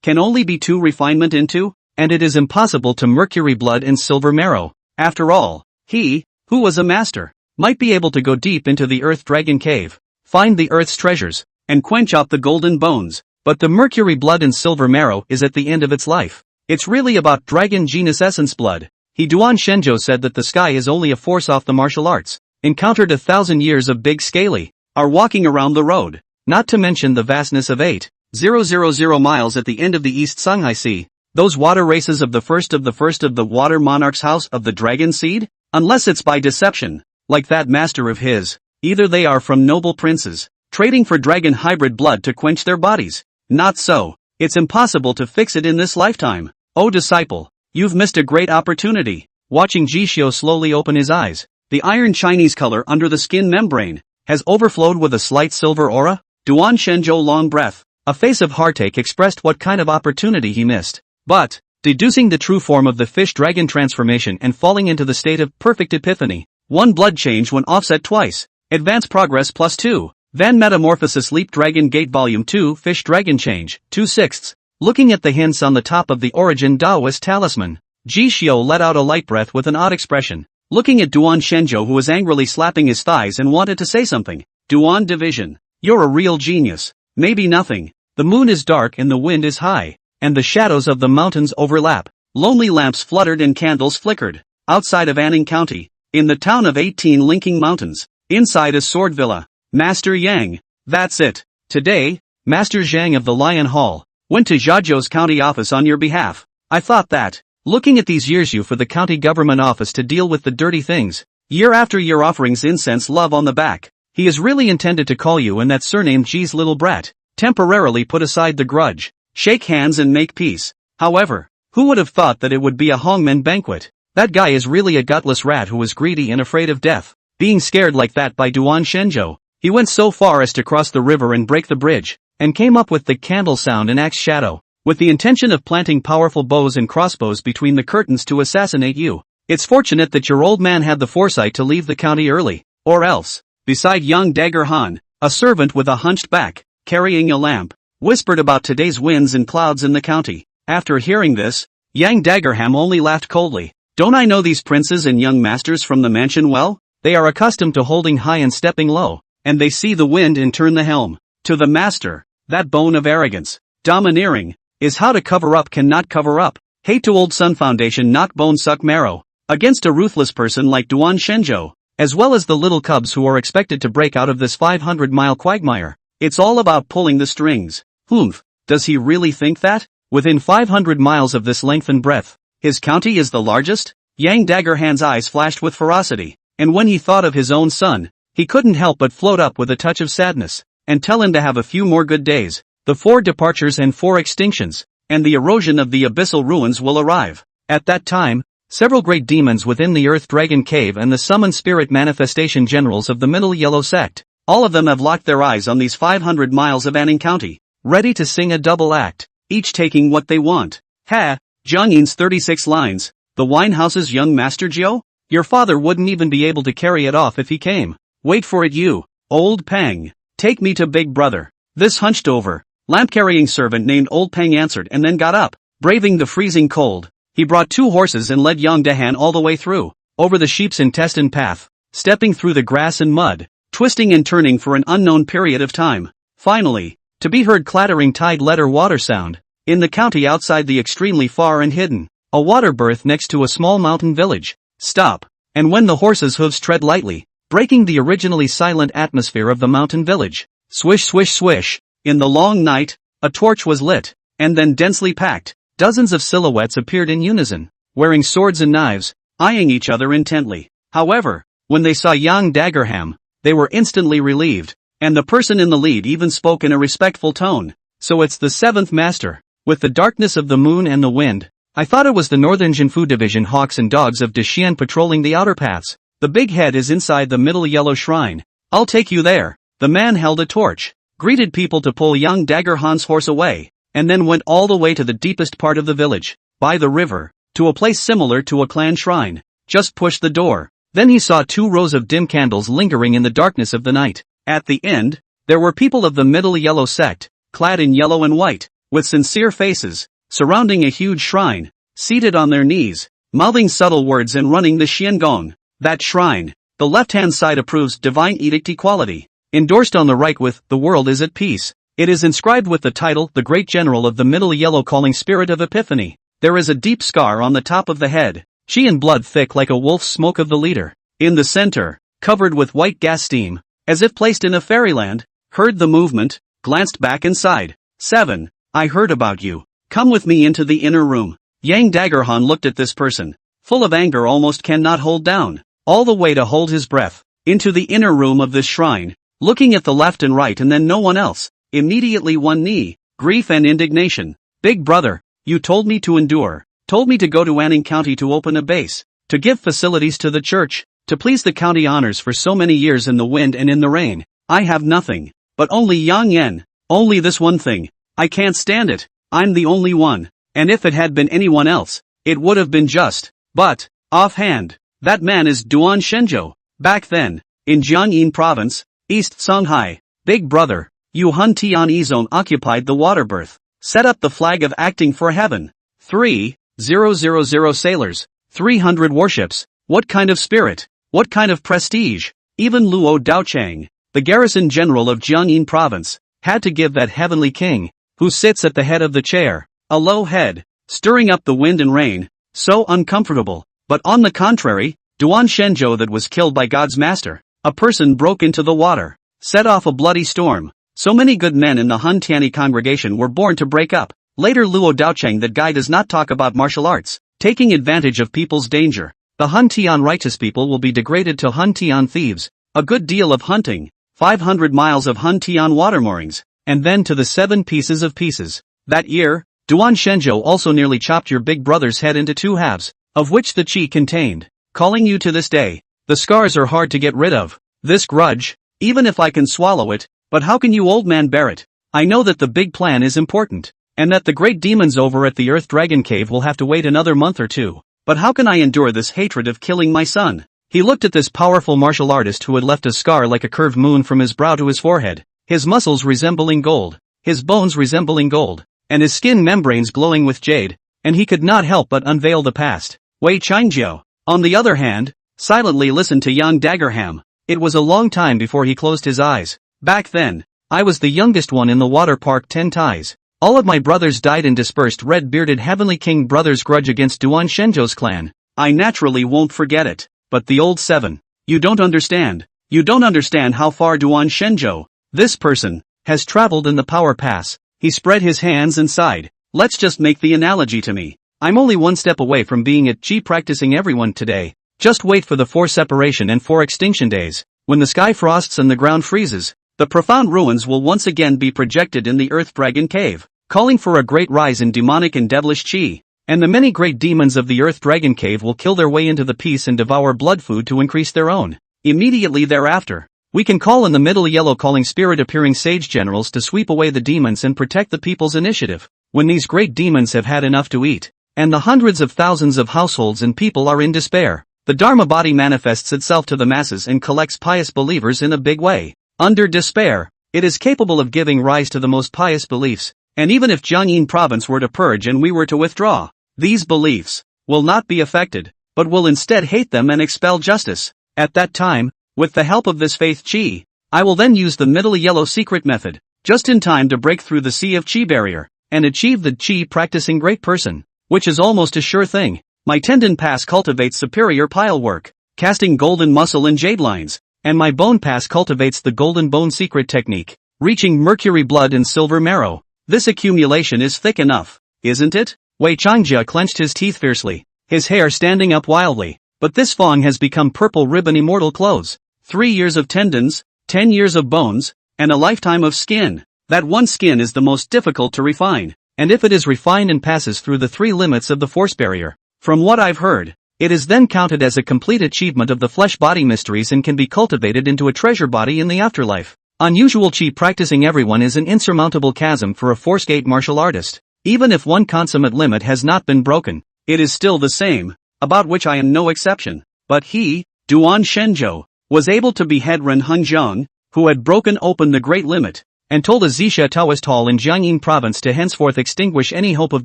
can only be 2 refinement into, and it is impossible to mercury blood and silver marrow. After all, he, who was a master, might be able to go deep into the earth dragon cave, find the earth's treasures, and quench out the golden bones, but the mercury blood and silver marrow is at the end of its life. It's really about dragon genus essence blood. Duan Shenzhou said that the sky is only a force off the martial arts, encountered 1,000 years of big scaly, are walking around the road, not to mention the vastness of 8,000 miles at the end of the East Songhai Sea. Those water races of the first of the water monarch's house of the dragon seed? Unless it's by deception, like that master of his, either they are from noble princes, trading for dragon hybrid blood to quench their bodies. Not so. It's impossible to fix it in this lifetime. Oh disciple, you've missed a great opportunity. Watching Jishio slowly open his eyes, the iron Chinese color under the skin membrane has overflowed with a slight silver aura. Duan Shenzhou long breath, a face of heartache expressed what kind of opportunity he missed. But, deducing the true form of the fish dragon transformation and falling into the state of perfect epiphany, 1 blood change when offset twice, advance progress +2. Van Metamorphosis Leap Dragon Gate Volume 2 Fish Dragon Change, 2/6. Looking at the hints on the top of the Origin Taoist Talisman, Jishio let out a light breath with an odd expression, looking at Duan Shenzhou, who was angrily slapping his thighs and wanted to say something. Duan Division, you're a real genius. Maybe nothing. The moon is dark and the wind is high, and the shadows of the mountains overlap. Lonely lamps fluttered and candles flickered. Outside of Anning County, in the town of 18 linking mountains, inside a sword villa. Master Yang, that's it. Today, Master Zhang of the Lion Hall went to Zhazhou's county office on your behalf. I thought that, looking at these years you for the county government office to deal with the dirty things, year after year offerings incense love on the back, he is really intended to call you and that surname G's little brat, temporarily put aside the grudge, shake hands and make peace. However, who would have thought that it would be a hongmen banquet? That guy is really a gutless rat who is greedy and afraid of death. Being scared like that by Duan Shenzhou, he went so far as to cross the river and break the bridge, and came up with the candle sound and axe shadow, with the intention of planting powerful bows and crossbows between the curtains to assassinate you. It's fortunate that your old man had the foresight to leave the county early, or else, beside young Dagger Han, a servant with a hunched back, carrying a lamp, whispered about today's winds and clouds in the county. After hearing this, Yang Daggerham only laughed coldly. Don't I know these princes and young masters from the mansion well? They are accustomed to holding high and stepping low, and they see the wind and turn the helm. To the master, that bone of arrogance, domineering, is how to cover up cannot cover up. Hate to old Sun Foundation knock bone suck marrow. Against a ruthless person like Duan Shenzhou, as well as the little cubs who are expected to break out of this 500-mile quagmire. It's all about pulling the strings. Humph, does he really think that? Within 500 miles of this length and breadth, his county is the largest? Yang Daggerhand's eyes flashed with ferocity, and when he thought of his own son, he couldn't help but float up with a touch of sadness, and tell him to have a few more good days. The 4 departures and 4 extinctions, and the erosion of the abyssal ruins will arrive. At that time, several great demons within the Earth Dragon Cave and the summoned spirit manifestation generals of the Middle Yellow sect, all of them have locked their eyes on these 500 miles of Anning County, ready to sing a double act, each taking what they want. Ha! Jiangyin's 36 lines, the Winehouse's young Master Jiu? Your father wouldn't even be able to carry it off if he came. Wait for it you, Old Pang. Take me to Big Brother. This hunched over, lamp-carrying servant named Old Pang answered and then got up, braving the freezing cold. He brought 2 horses and led young Dahan all the way through, over the sheep's intestine path, stepping through the grass and mud, twisting and turning for an unknown period of time. Finally, to be heard clattering tide-letter water sound, in the county outside the extremely far and hidden, a water berth next to a small mountain village. Stop. And when the horse's hooves tread lightly, breaking the originally silent atmosphere of the mountain village, swish swish swish, in the long night, a torch was lit, and then densely packed, dozens of silhouettes appeared in unison, wearing swords and knives, eyeing each other intently. However, when they saw young Daggerham, they were instantly relieved, and the person in the lead even spoke in a respectful tone. So it's the 7th master. With the darkness of the moon and the wind, I thought it was the Northern Jinfu Division hawks and dogs of Dexian patrolling the outer paths. The big head is inside the Middle Yellow Shrine. I'll take you there. The man held a torch, greeted people to pull young Daggerhan's horse away, and then went all the way to the deepest part of the village, by the river, to a place similar to a clan shrine. Just pushed the door. Then he saw 2 rows of dim candles lingering in the darkness of the night. At the end, there were people of the Middle Yellow sect, clad in yellow and white, with sincere faces, surrounding a huge shrine, seated on their knees, mouthing subtle words and running the Xiangong. That shrine, the left-hand side approves divine edict equality, endorsed on the right with, the world is at peace. It is inscribed with the title, the Great General of the Middle Yellow calling Spirit of Epiphany. There is a deep scar on the top of the head, Xian blood thick like a wolf's smoke of the leader. In the center, covered with white gas steam, as if placed in a fairyland, heard the movement, glanced back inside. 7. I heard about you. Come with me into the inner room. Yang Daggerhan looked at this person, full of anger almost cannot hold down, all the way to hold his breath, into the inner room of this shrine, looking at the left and right and then no one else, immediately one knee, grief and indignation. Big brother, you told me to endure, told me to go to Anning County to open a base, to give facilities to the church, to please the county honors for so many years in the wind and in the rain. I have nothing, but only Yang Yen, only this one thing. I can't stand it. I'm the only one, and if it had been anyone else, it would have been just. But, offhand, that man is Duan Shenzhou. Back then, in Jiangyin province, East Songhai, big brother, Yu Hun Tian Izong occupied the water berth, set up the flag of acting for heaven. 3,000 sailors, 300 warships. What kind of spirit? What kind of prestige? Even Luo Daochang, the garrison general of Jiangyin province, had to give that heavenly king, who sits at the head of the chair, a low head, stirring up the wind and rain, so uncomfortable. But on the contrary, Duan Shenzhou that was killed by God's master, a person broke into the water, set off a bloody storm. So many good men in the Hun Tiani congregation were born to break up. Later Luo Daocheng that guy does not talk about martial arts, taking advantage of people's danger. The Hun Tian righteous people will be degraded to Hun Tian thieves, a good deal of hunting, 500 miles of Hun Tian water moorings, and then to the 7 pieces of pieces. That year, Duan Shenzhou also nearly chopped your big brother's head into 2 halves, of which the chi contained, calling you to this day. The scars are hard to get rid of. This grudge, even if I can swallow it, but how can you old man bear it? I know that the big plan is important, and that the great demons over at the Earth Dragon Cave will have to wait another month or 2. But how can I endure this hatred of killing my son? He looked at this powerful martial artist who had left a scar like a curved moon from his brow to his forehead, his muscles resembling gold, his bones resembling gold, and his skin membranes glowing with jade, and he could not help but unveil the past. Wei Changjiu, on the other hand, silently listened to young Daggerham. It was a long time before he closed his eyes. Back then, I was the youngest one in the water park 10 ties. All of my brothers died in dispersed red-bearded Heavenly King brothers' grudge against Duan Shenzhou's clan. I naturally won't forget it. But the old 7. You don't understand. You don't understand how far Duan Shenzhou, this person, has traveled in the power pass. He spread his hands and sighed. Let's just make the analogy to me. I'm only 1 step away from being at G practicing everyone today. Just wait for the 4 separation and 4 extinction days. When the sky frosts and the ground freezes, the profound ruins will once again be projected in the Earth Dragon Cave, calling for a great rise in demonic and devilish chi. and the many great demons of the Earth Dragon Cave will kill their way into the peace and devour blood food to increase their own. Immediately thereafter, we can call in the Middle Yellow Calling Spirit appearing sage generals to sweep away the demons and protect the people's initiative. When these great demons have had enough to eat, and the hundreds of thousands of households and people are in despair, the Dharma body manifests itself to the masses and collects pious believers in a big way. Under despair, it is capable of giving rise to the most pious beliefs, and even if Jiangyin province were to purge and we were to withdraw, these beliefs will not be affected, but will instead hate them and expel justice. At that time, with the help of this faith chi, I will then use the Middle Yellow secret method, just in time to break through the sea of chi barrier, and achieve the chi practicing great person, which is almost a sure thing. My tendon pass cultivates superior pile work, casting golden muscle and jade lines, and my bone pass cultivates the golden bone secret technique, reaching mercury blood and silver marrow. This accumulation is thick enough, isn't it? Wei Changjia clenched his teeth fiercely, his hair standing up wildly, but this Fong has become purple ribbon immortal clothes. 3 years of tendons, 10 years of bones, and a lifetime of skin. That one skin is the most difficult to refine, and if it is refined and passes through the 3 limits of the force barrier, from what I've heard, it is then counted as a complete achievement of the flesh body mysteries and can be cultivated into a treasure body in the afterlife. Unusual chi practicing everyone is an insurmountable chasm for a force gate martial artist. Even if one consummate limit has not been broken, it is still the same, about which I am no exception. But he, Duan Shenzhou, was able to behead Ren Hengzhang, who had broken open the great limit, and told a Zixia Taoist hall in Jiangyin province to henceforth extinguish any hope of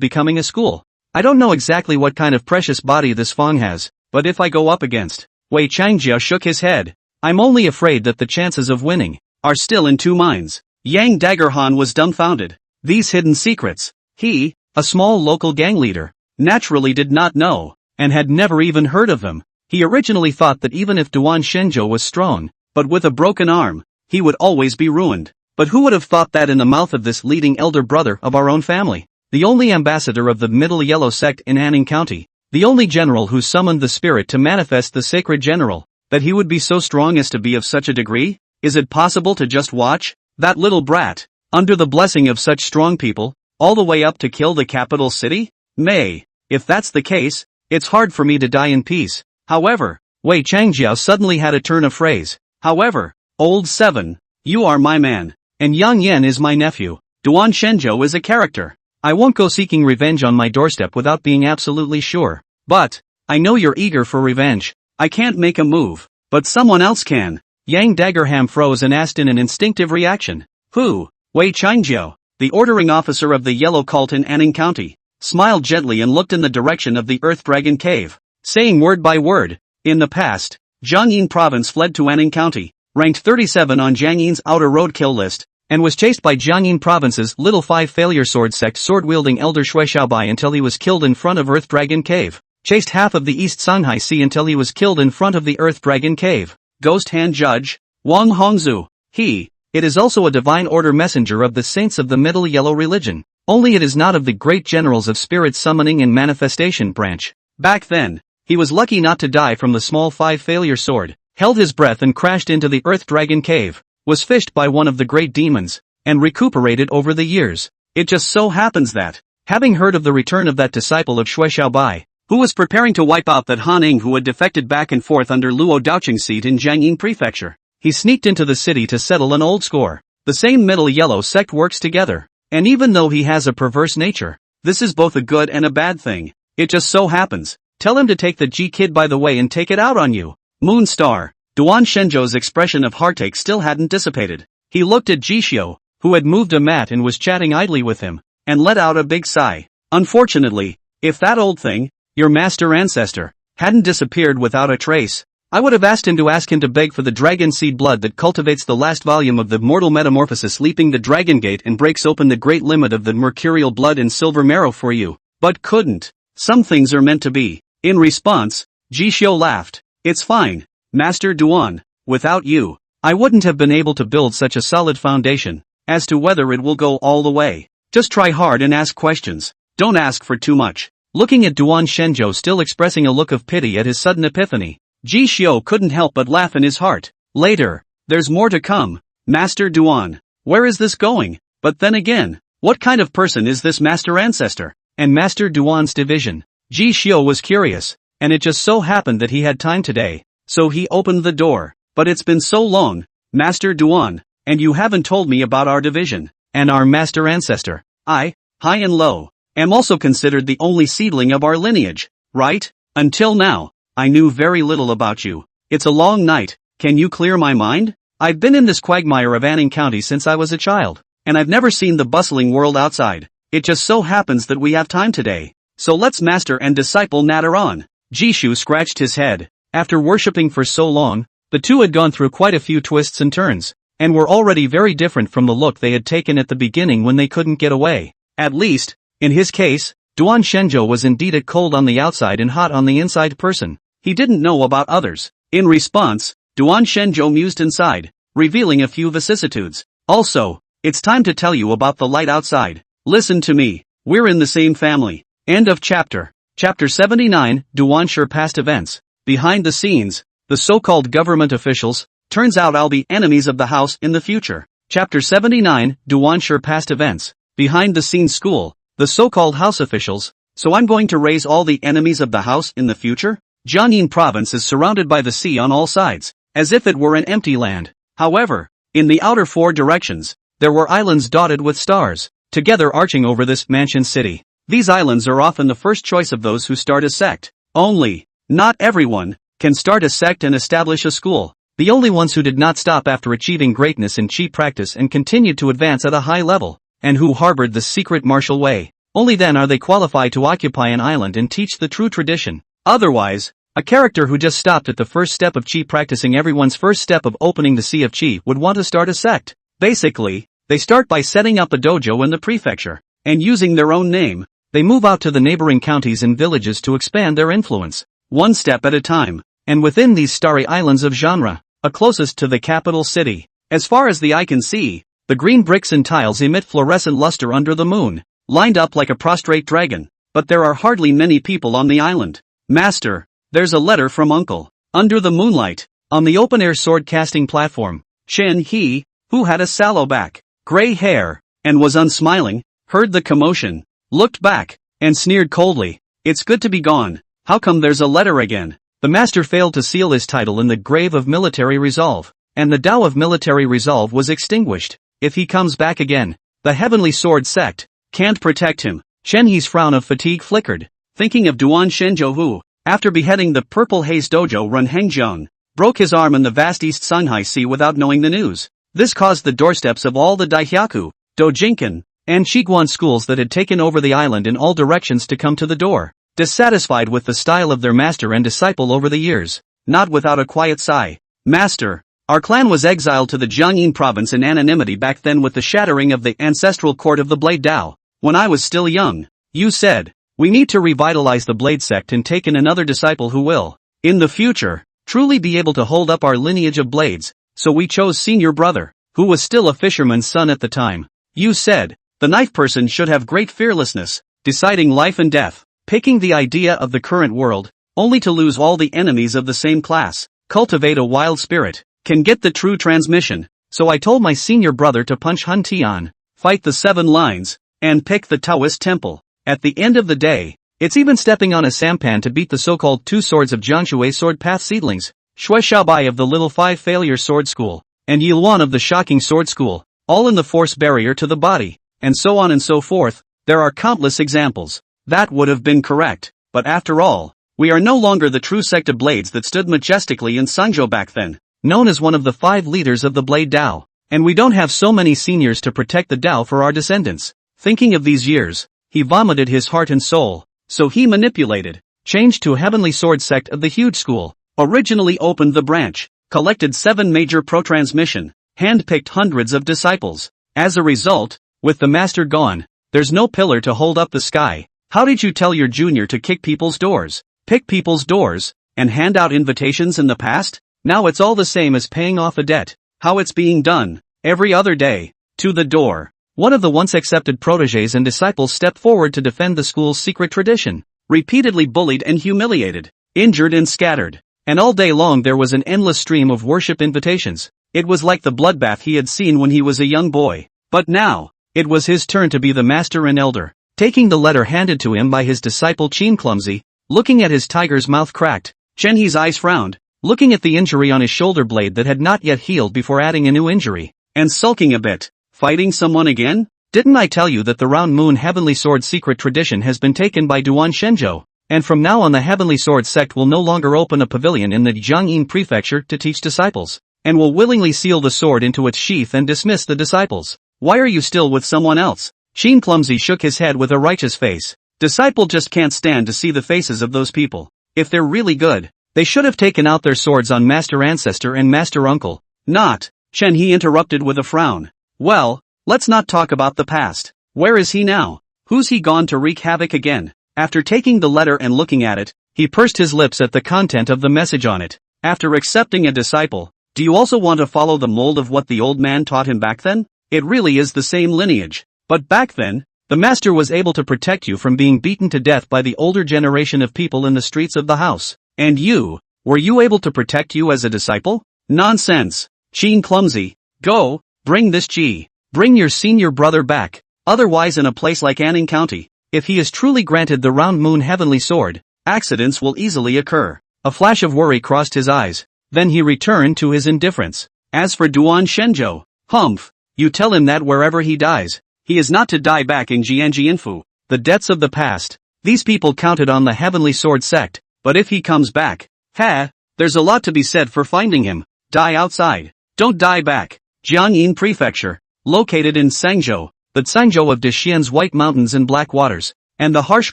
becoming a school. I don't know exactly what kind of precious body this Fong has, but if I go up against, Wei Changjia shook his head. I'm only afraid that the chances of winning are still in 2 minds. Yang Daggerhan was dumbfounded. These hidden secrets, he, a small local gang leader, naturally did not know, and had never even heard of them. He originally thought that even if Duan Shenzhou was strong, but with a broken arm, he would always be ruined. But who would have thought that in the mouth of this leading elder brother of our own family, the only ambassador of the Middle Yellow sect in Anning County, the only general who summoned the spirit to manifest the sacred general, that he would be so strong as to be of such a degree? Is it possible to just watch that little brat, under the blessing of such strong people, all the way up to kill the capital city? If that's the case, it's hard for me to die in peace. However, Wei Changjiao suddenly had a turn of phrase. However, old 7, you are my man, and Yang Yan is my nephew. Duan Shenzhou is a character. I won't go seeking revenge on my doorstep without being absolutely sure. But, I know you're eager for revenge. I can't make a move, but someone else can. Yang Daggerham froze and asked in an instinctive reaction. Who? Wei Changjiao, the ordering officer of the Yellow Cult in Anning County, smiled gently and looked in the direction of the Earth Dragon Cave, saying word by word, in the past, Jiangyin province fled to Anning County, ranked 37 on Jiangyin's outer roadkill list, and was chased by Jiangyin province's Little 5 Failure Sword sect sword-wielding elder Shui Xiaobai until he was killed in front of Earth Dragon Cave, chased half of the East Songhai Sea until he was killed in front of the Earth Dragon Cave. Ghost Hand Judge, Wang Hongzhu, it is also a divine order messenger of the saints of the Middle Yellow religion, only it is not of the great generals of spirit summoning and manifestation branch. Back then, he was lucky not to die from the small 5 Failure Sword, held his breath and crashed into the Earth Dragon Cave, was fished by one of the great demons, and recuperated over the years. It just so happens that, having heard of the return of that disciple of Shui Xiaobai, who was preparing to wipe out that Han Ing who had defected back and forth under Luo Daoqing's seat in Jiangyin Prefecture, he sneaked into the city to settle an old score. The same Middle Yellow sect works together, and even though he has a perverse nature, this is both a good and a bad thing. It just so happens. Tell him to take the G-Kid by the way and take it out on you. Moonstar. Duan Shenzhou's expression of heartache still hadn't dissipated. He looked at Jishio, who had moved a mat and was chatting idly with him, and let out a big sigh. Unfortunately, if that old thing, your master ancestor, hadn't disappeared without a trace, I would have asked him to beg for the dragon seed blood that cultivates the last volume of the mortal metamorphosis leaping the dragon gate and breaks open the great limit of the mercurial blood and silver marrow for you, but couldn't. Some things are meant to be. In response, Jishio laughed. It's fine, Master Duan, without you, I wouldn't have been able to build such a solid foundation. As to whether it will go all the way, just try hard and ask questions. Don't ask for too much. Looking at Duan Shenzhou still expressing a look of pity at his sudden epiphany, Jishio couldn't help but laugh in his heart. Later, there's more to come. Master Duan, where is this going? But then again, what kind of person is this master ancestor? and Master Duan's division. Ji Xiu was curious, and it just so happened that he had time today, so he opened the door. But it's been so long, Master Duan, and you haven't told me about our division, and our master ancestor. I, high and low, am also considered the only seedling of our lineage, right? Until now, I knew very little about you. It's a long night, can you clear my mind? I've been in this quagmire of Anning County since I was a child, and I've never seen the bustling world outside. It just so happens that we have time today, so let's master and disciple natter on. Jishu scratched his head. After worshipping for so long, the two had gone through quite a few twists and turns, and were already very different from the look they had taken at the beginning when they couldn't get away. At least, in his case, Duan Shenzhou was indeed a cold on the outside and hot on the inside person. He didn't know about others. In response, Duan Shenzhou mused inside, revealing a few vicissitudes. Also, it's time to tell you about the light outside. Listen to me, we're in the same family. End of chapter. Chapter 79, Duanshi Past Events. Behind the scenes, the so-called government officials, turns out I'll be enemies of the house in the future. Chapter 79, Duanshi Past Events. Behind the scenes school, the so-called house officials, so I'm going to raise all the enemies of the house in the future? Jiangyin province is surrounded by the sea on all sides, as if it were an empty land. However, in the outer four directions, there were islands dotted with stars, together arching over this mansion city. These islands are often the first choice of those who start a sect. Only, not everyone, can start a sect and establish a school. The only ones who did not stop after achieving greatness in chi practice and continued to advance at a high level, and who harbored the secret martial way. Only then are they qualified to occupy an island and teach the true tradition. Otherwise, a character who just stopped at the first step of chi practicing everyone's first step of opening the sea of chi would want to start a sect. Basically, they start by setting up a dojo in the prefecture, and using their own name, they move out to the neighboring counties and villages to expand their influence, one step at a time, and within these starry islands of genre, closest to the capital city. As far as the eye can see, the green bricks and tiles emit fluorescent luster under the moon, lined up like a prostrate dragon, but there are hardly many people on the island. Master, there's a letter from Uncle. Under the moonlight, on the open-air sword-casting platform, Chen He, who had a sallow back, gray hair, and was unsmiling, heard the commotion, looked back, and sneered coldly. It's good to be gone. How come there's a letter again? The master failed to seal his title in the grave of military resolve, and the Tao of military resolve was extinguished. If he comes back again, the heavenly sword sect can't protect him. Chen He's frown of fatigue flickered, thinking of Duan Shenzhou who, after beheading the Purple Haze Dojo run Hengjiang, broke his arm in the vast East Shanghai Sea without knowing the news. This caused the doorsteps of all the Daihyaku, Dojinkan, and Shiguan schools that had taken over the island in all directions to come to the door, dissatisfied with the style of their master and disciple over the years, not without a quiet sigh. Master, our clan was exiled to the Jiangyin province in anonymity back then with the shattering of the ancestral court of the Blade Tao. When I was still young, you said, we need to revitalize the Blade sect and take in another disciple who will, in the future, truly be able to hold up our lineage of blades, so we chose senior brother, who was still a fisherman's son at the time. You said, the knife person should have great fearlessness, deciding life and death, picking the idea of the current world, only to lose all the enemies of the same class, cultivate a wild spirit, can get the true transmission, so I told my senior brother to punch Hun Tian, fight the 7 lines, and pick the Taoist temple. At the end of the day, it's even stepping on a sampan to beat the so-called 2 swords of Jiangshui sword path seedlings, Shui Xiaobai of the Little 5 failure sword school, and Yilwan of the shocking sword school, all in the force barrier to the body, and so on and so forth. There are countless examples. That would have been correct, but after all, we are no longer the true sect of blades that stood majestically in Sangzhou back then, known as one of the 5 leaders of the Blade Tao, and we don't have so many seniors to protect the Tao for our descendants. Thinking of these years, he vomited his heart and soul, so he manipulated, changed to Heavenly Sword sect of the huge school, originally opened the branch, collected 7 major pro-transmission, hand-picked hundreds of disciples. As a result, with the master gone, there's no pillar to hold up the sky. How did you tell your junior to kick people's doors, pick people's doors, and hand out invitations in the past? Now it's all the same as paying off a debt. How it's being done, every other day, to the door. One of the once accepted protégés and disciples stepped forward to defend the school's secret tradition, repeatedly bullied and humiliated, injured and scattered. And all day long there was an endless stream of worship invitations. It was like the bloodbath he had seen when he was a young boy. But now, it was his turn to be the master and elder. Taking the letter handed to him by his disciple Qin clumsy, looking at his tiger's mouth cracked, Chen He's eyes frowned, looking at the injury on his shoulder blade that had not yet healed before adding a new injury, and sulking a bit. Fighting someone again? Didn't I tell you that the Round Moon Heavenly Sword secret tradition has been taken by Duan Shenzhou, and from now on the Heavenly Sword sect will no longer open a pavilion in the Jiangyin prefecture to teach disciples, and will willingly seal the sword into its sheath and dismiss the disciples. Why are you still with someone else? Qin clumsy shook his head with a righteous face. Disciple just can't stand to see the faces of those people. If they're really good, they should have taken out their swords on Master Ancestor and Master Uncle. Not. Chen He interrupted with a frown. Well, let's not talk about the past. Where is he now? Who's he gone to wreak havoc again? After taking the letter and looking at it, he pursed his lips at the content of the message on it. After accepting a disciple, do you also want to follow the mold of what the old man taught him back then? It really is the same lineage. But back then, the master was able to protect you from being beaten to death by the older generation of people in the streets of the house. And you, were you able to protect you as a disciple? Nonsense. Qin clumsy. Go, bring this Ji. Bring your senior brother back. Otherwise in a place like Anning County, if he is truly granted the Round Moon Heavenly Sword, accidents will easily occur. A flash of worry crossed his eyes. Then he returned to his indifference. As for Duan Shenzhou, humph, you tell him that wherever he dies, he is not to die back in Jianjianfu. The debts of the past. These people counted on the Heavenly Sword sect, but if he comes back, there's a lot to be said for finding him. Die outside. Don't die back. Jiangyin Prefecture, located in Sangzhou, the Sangzhou of Dexian's white mountains and black waters, and the harsh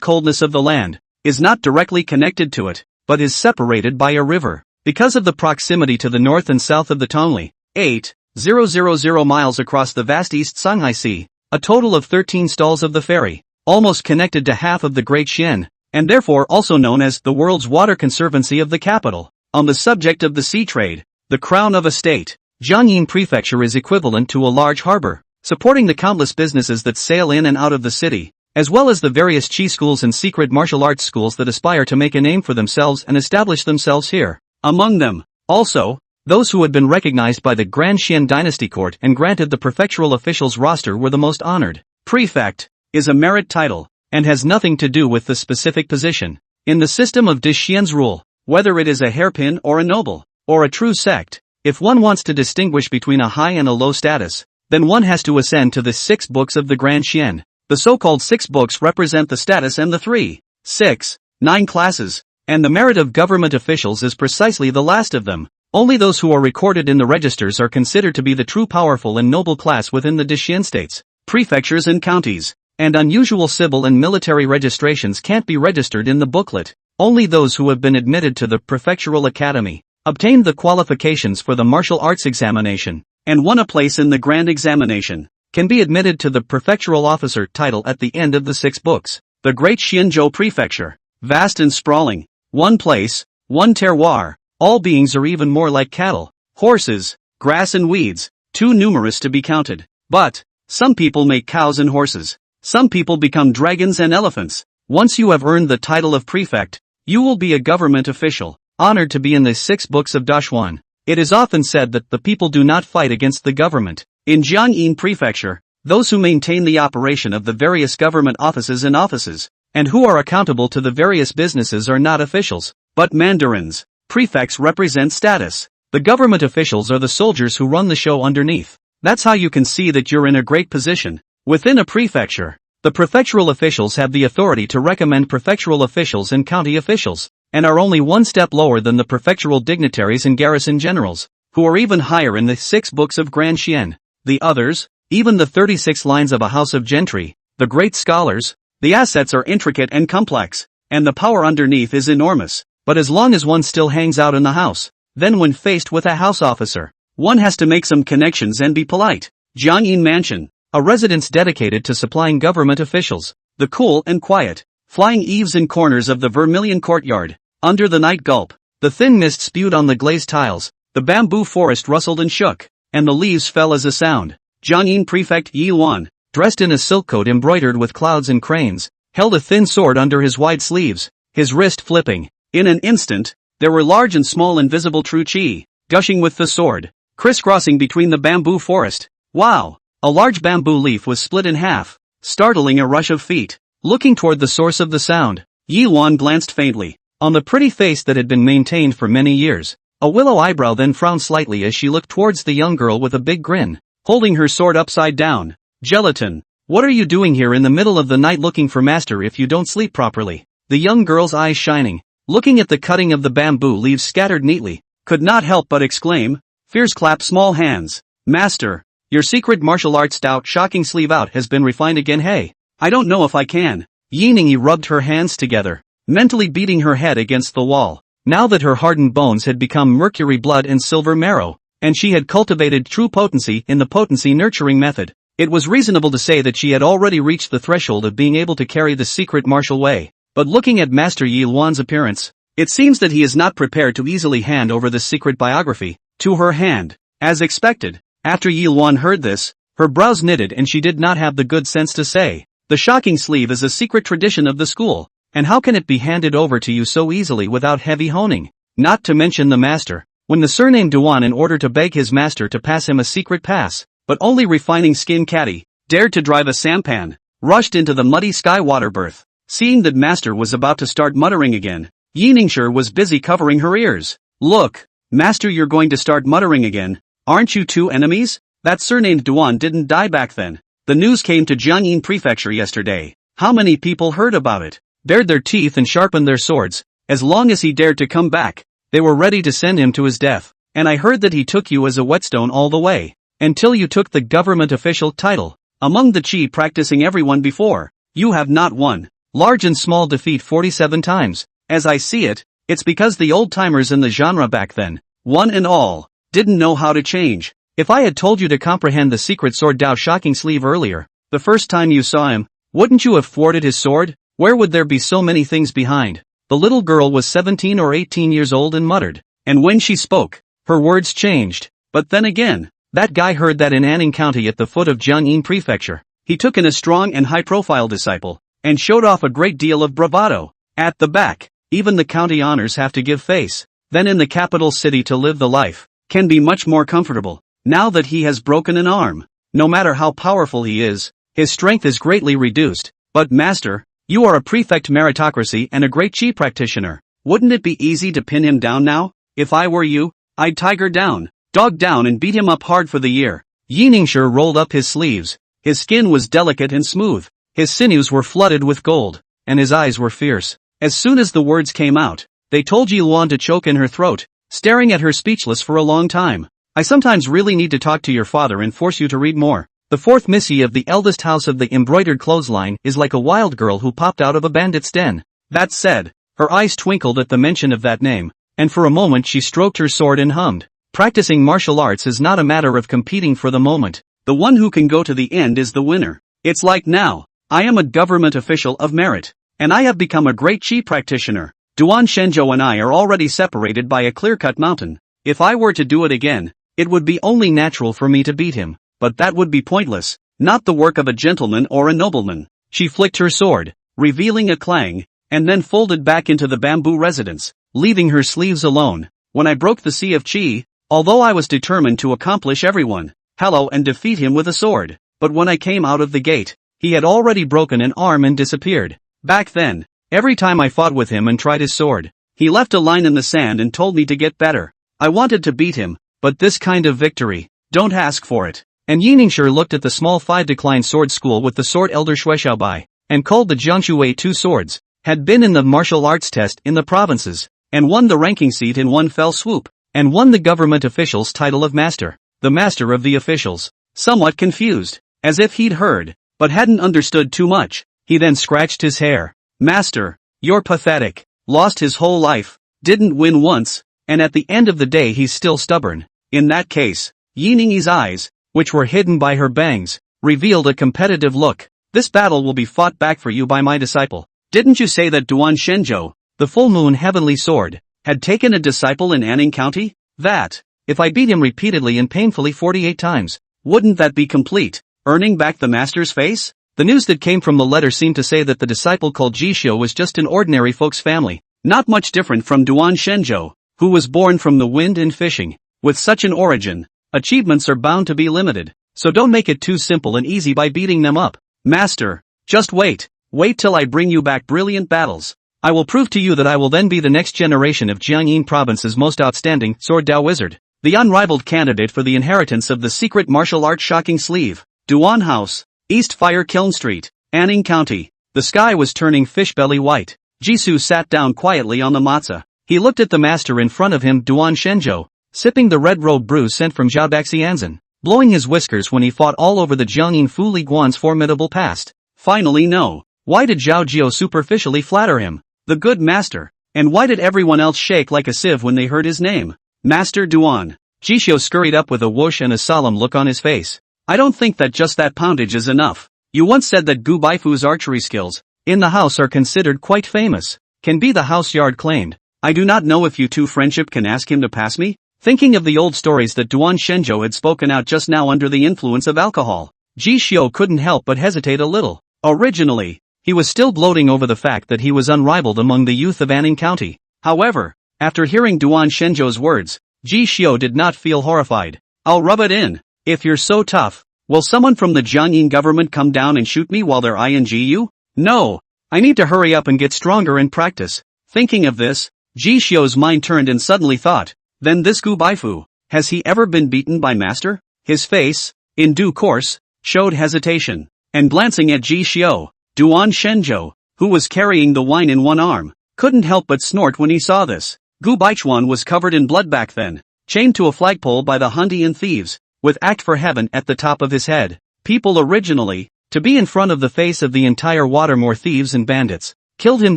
coldness of the land, is not directly connected to it, but is separated by a river. Because of the proximity to the north and south of the Tongli, 8,000 miles across the vast East Songhai Sea, a total of 13 stalls of the ferry, almost connected to half of the Great Xian, and therefore also known as the world's water conservancy of the capital. On the subject of the sea trade, the crown of a state, Jiangyin Prefecture is equivalent to a large harbor, supporting the countless businesses that sail in and out of the city, as well as the various chi schools and secret martial arts schools that aspire to make a name for themselves and establish themselves here. Among them, also, those who had been recognized by the Grand Xian Dynasty Court and granted the prefectural officials roster were the most honored. Prefect is a merit title, and has nothing to do with the specific position. In the system of Dexian's rule, whether it is a hairpin or a noble, or a true sect, if one wants to distinguish between a high and a low status, then one has to ascend to the 6 books of the Grand Xian. The so-called 6 books represent the status and the 3, 6, 9 classes, and the merit of government officials is precisely the last of them. Only those who are recorded in the registers are considered to be the true powerful and noble class within the Dexian states, prefectures and counties, and unusual civil and military registrations can't be registered in the booklet. Only those who have been admitted to the prefectural academy, obtained the qualifications for the martial arts examination, and won a place in the grand examination, can be admitted to the prefectural officer title at the end of the 6 books. The Great Xianzhou Prefecture, vast and sprawling, one place, one terroir. All beings are even more like cattle, horses, grass and weeds, too numerous to be counted. But, some people make cows and horses. Some people become dragons and elephants. Once you have earned the title of prefect, you will be a government official, honored to be in the 6 books of Dashuan. It is often said that the people do not fight against the government. In Jiangyin Prefecture, those who maintain the operation of the various government offices and who are accountable to the various businesses are not officials, but mandarins. Prefects represent status. The government officials are the soldiers who run the show underneath. That's how you can see that you're in a great position. Within a prefecture, the prefectural officials have the authority to recommend prefectural officials and county officials, and are only one step lower than the prefectural dignitaries and garrison generals, who are even higher in the 6 books of Grand Xian. The others, even the 36 lines of a house of gentry, the great scholars, the assets are intricate and complex, and the power underneath is enormous. But as long as one still hangs out in the house, then when faced with a house officer, one has to make some connections and be polite. Jiangyin Mansion, a residence dedicated to supplying government officials. The cool and quiet, flying eaves and corners of the vermilion courtyard. Under the night gulp, the thin mist spewed on the glazed tiles, the bamboo forest rustled and shook, and the leaves fell as a sound. Jiangyin Prefect Yi Luan, dressed in a silk coat embroidered with clouds and cranes, held a thin sword under his wide sleeves, his wrist flipping. In an instant, there were large and small invisible true chi, gushing with the sword, crisscrossing between the bamboo forest. Wow! A large bamboo leaf was split in half, startling a rush of feet. looking toward the source of the sound. Yi Luan glanced faintly. On the pretty face that had been maintained for many years, a willow eyebrow then frowned slightly as she looked towards the young girl with a big grin, holding her sword upside down. Gelatin, what are you doing here in the middle of the night looking for master if you don't sleep properly? The young girl's eyes shining, looking at the cutting of the bamboo leaves scattered neatly, could not help but exclaim. Fierce clap small hands. Master, your secret martial arts stout shocking sleeve out has been refined again. Hey, I don't know if I can. Yi Ningyi rubbed her hands together, mentally beating her head against the wall. Now that her hardened bones had become mercury blood and silver marrow, and she had cultivated true potency in the potency nurturing method, it was reasonable to say that she had already reached the threshold of being able to carry the secret martial way. But looking at Master Yi Luan's appearance, it seems that he is not prepared to easily hand over the secret biography to her hand. As expected, after Yi Luan heard this, her brows knitted and she did not have the good sense to say, the shocking sleeve is a secret tradition of the school, and how can it be handed over to you so easily without heavy honing? Not to mention the master, when the surname Duan in order to beg his master to pass him a secret pass, but only refining skin caddy, dared to drive a sampan, rushed into the muddy sky water berth. Seeing that master was about to start muttering again, Yi Ningshi was busy covering her ears. Look, master, you're going to start muttering again. Aren't you two enemies? That surnamed Duan didn't die back then. The news came to Jiangyin Prefecture yesterday. How many people heard about it, bared their teeth and sharpened their swords? As long as he dared to come back, they were ready to send him to his death. And I heard that he took you as a whetstone all the way, until you took the government official title. Among the chi practicing everyone before, you have not won. Large and small defeat 47 times. As I see it, it's because the old-timers in the genre back then, one and all, didn't know how to change. If I had told you to comprehend the secret sword Dao shocking sleeve earlier, the first time you saw him, wouldn't you have thwarted his sword? Where would there be so many things behind? The little girl was 17 or 18 years old and muttered, and when she spoke, her words changed. But then again, that guy heard that in Anning County at the foot of Jiangyin Prefecture, he took in a strong and high-profile disciple, and showed off a great deal of bravado. At the back, even the county honors have to give face. Then in the capital city to live the life, can be much more comfortable. Now that he has broken an arm, no matter how powerful he is, his strength is greatly reduced. But master, you are a prefect meritocracy and a great chi practitioner. Wouldn't it be easy to pin him down now? If I were you, I'd tiger down, dog down and beat him up hard for the year. Yi Ningshi rolled up his sleeves. His skin was delicate and smooth. His sinews were flooded with gold, and his eyes were fierce. As soon as the words came out, they told Yi Luan to choke in her throat, staring at her speechless for a long time. I sometimes really need to talk to your father and force you to read more. The fourth missy of the eldest house of the embroidered clothesline is like a wild girl who popped out of a bandit's den. That said, her eyes twinkled at the mention of that name, and for a moment she stroked her sword and hummed. Practicing martial arts is not a matter of competing for the moment. The one who can go to the end is the winner. It's like now. I am a government official of merit, and I have become a great chi practitioner. Duan Shenzhou and I are already separated by a clear-cut mountain. If I were to do it again, it would be only natural for me to beat him, but that would be pointless, not the work of a gentleman or a nobleman. She flicked her sword, revealing a clang, and then folded back into the bamboo residence, leaving her sleeves alone. When I broke the sea of chi, although I was determined to accomplish everyone, hello and defeat him with a sword, but when I came out of the gate, he had already broken an arm and disappeared. Back then, every time I fought with him and tried his sword, he left a line in the sand and told me to get better. I wanted to beat him, but this kind of victory, don't ask for it. And Yi Ningshi looked at the small 5-decline sword school with the sword elder Shuishaobai, and called the Jiangshuwei 2 swords, had been in the martial arts test in the provinces, and won the ranking seat in one fell swoop, and won the government official's title of master, the master of the officials. Somewhat confused, as if he'd heard, but hadn't understood too much, he then scratched his hair. Master, you're pathetic. Lost his whole life, didn't win once, and at the end of the day he's still stubborn. In that case, Yi Ningyi's eyes, which were hidden by her bangs, revealed a competitive look. This battle will be fought back for you by my disciple. Didn't you say that Duan Shenzhou, the full moon heavenly sword, had taken a disciple in Anning County? That, if I beat him repeatedly and painfully 48 times, wouldn't that be complete, earning back the master's face? The news that came from the letter seemed to say that the disciple called Jishio was just an ordinary folks family, not much different from Duan Shenzhou, who was born from the wind and fishing. With such an origin, achievements are bound to be limited, so don't make it too simple and easy by beating them up. Master, just wait. Wait till I bring you back brilliant battles. I will prove to you that I will then be the next generation of Jiangyin province's most outstanding sword Dao wizard, the unrivaled candidate for the inheritance of the secret martial art shocking sleeve. Duan House, East Fire Kiln Street, Anning County. The sky was turning fish-belly white. Jisoo sat down quietly on the matza. He looked at the master in front of him, Duan Shenzhou, sipping the red robe brew sent from Zhao Daxianzan, blowing his whiskers when he fought all over the Jiangyin Fu Li Guan's formidable past. Finally no. Why did Zhao Jiao superficially flatter him? The good master. And why did everyone else shake like a sieve when they heard his name? Master Duan. Jisoo scurried up with a whoosh and a solemn look on his face. I don't think that just that poundage is enough. You once said that Gu Baifu's archery skills, in the house are considered quite famous. Can be, the house yard claimed. I do not know if you two friendship can ask him to pass me? Thinking of the old stories that Duan Shenzhou had spoken out just now under the influence of alcohol, Jisoo couldn't help but hesitate a little. Originally, he was still gloating over the fact that he was unrivaled among the youth of Anning County. However, after hearing Duan Shenzhou's words, Jisoo did not feel horrified. I'll rub it in. If you're so tough, will someone from the Jiangyin government come down and shoot me while they're ing you? No. I need to hurry up and get stronger and practice. Thinking of this, Jisoo's mind turned and suddenly thought, then this Gu Baifu, has he ever been beaten by master? His face, in due course, showed hesitation. And glancing at Jisoo, Duan Shenzhou, who was carrying the wine in one arm, couldn't help but snort when he saw this. Gu Baichuan was covered in blood back then, chained to a flagpole by the Hundian thieves, with Act for Heaven at the top of his head. People originally, to be in front of the face of the entire Watermore thieves and bandits, killed him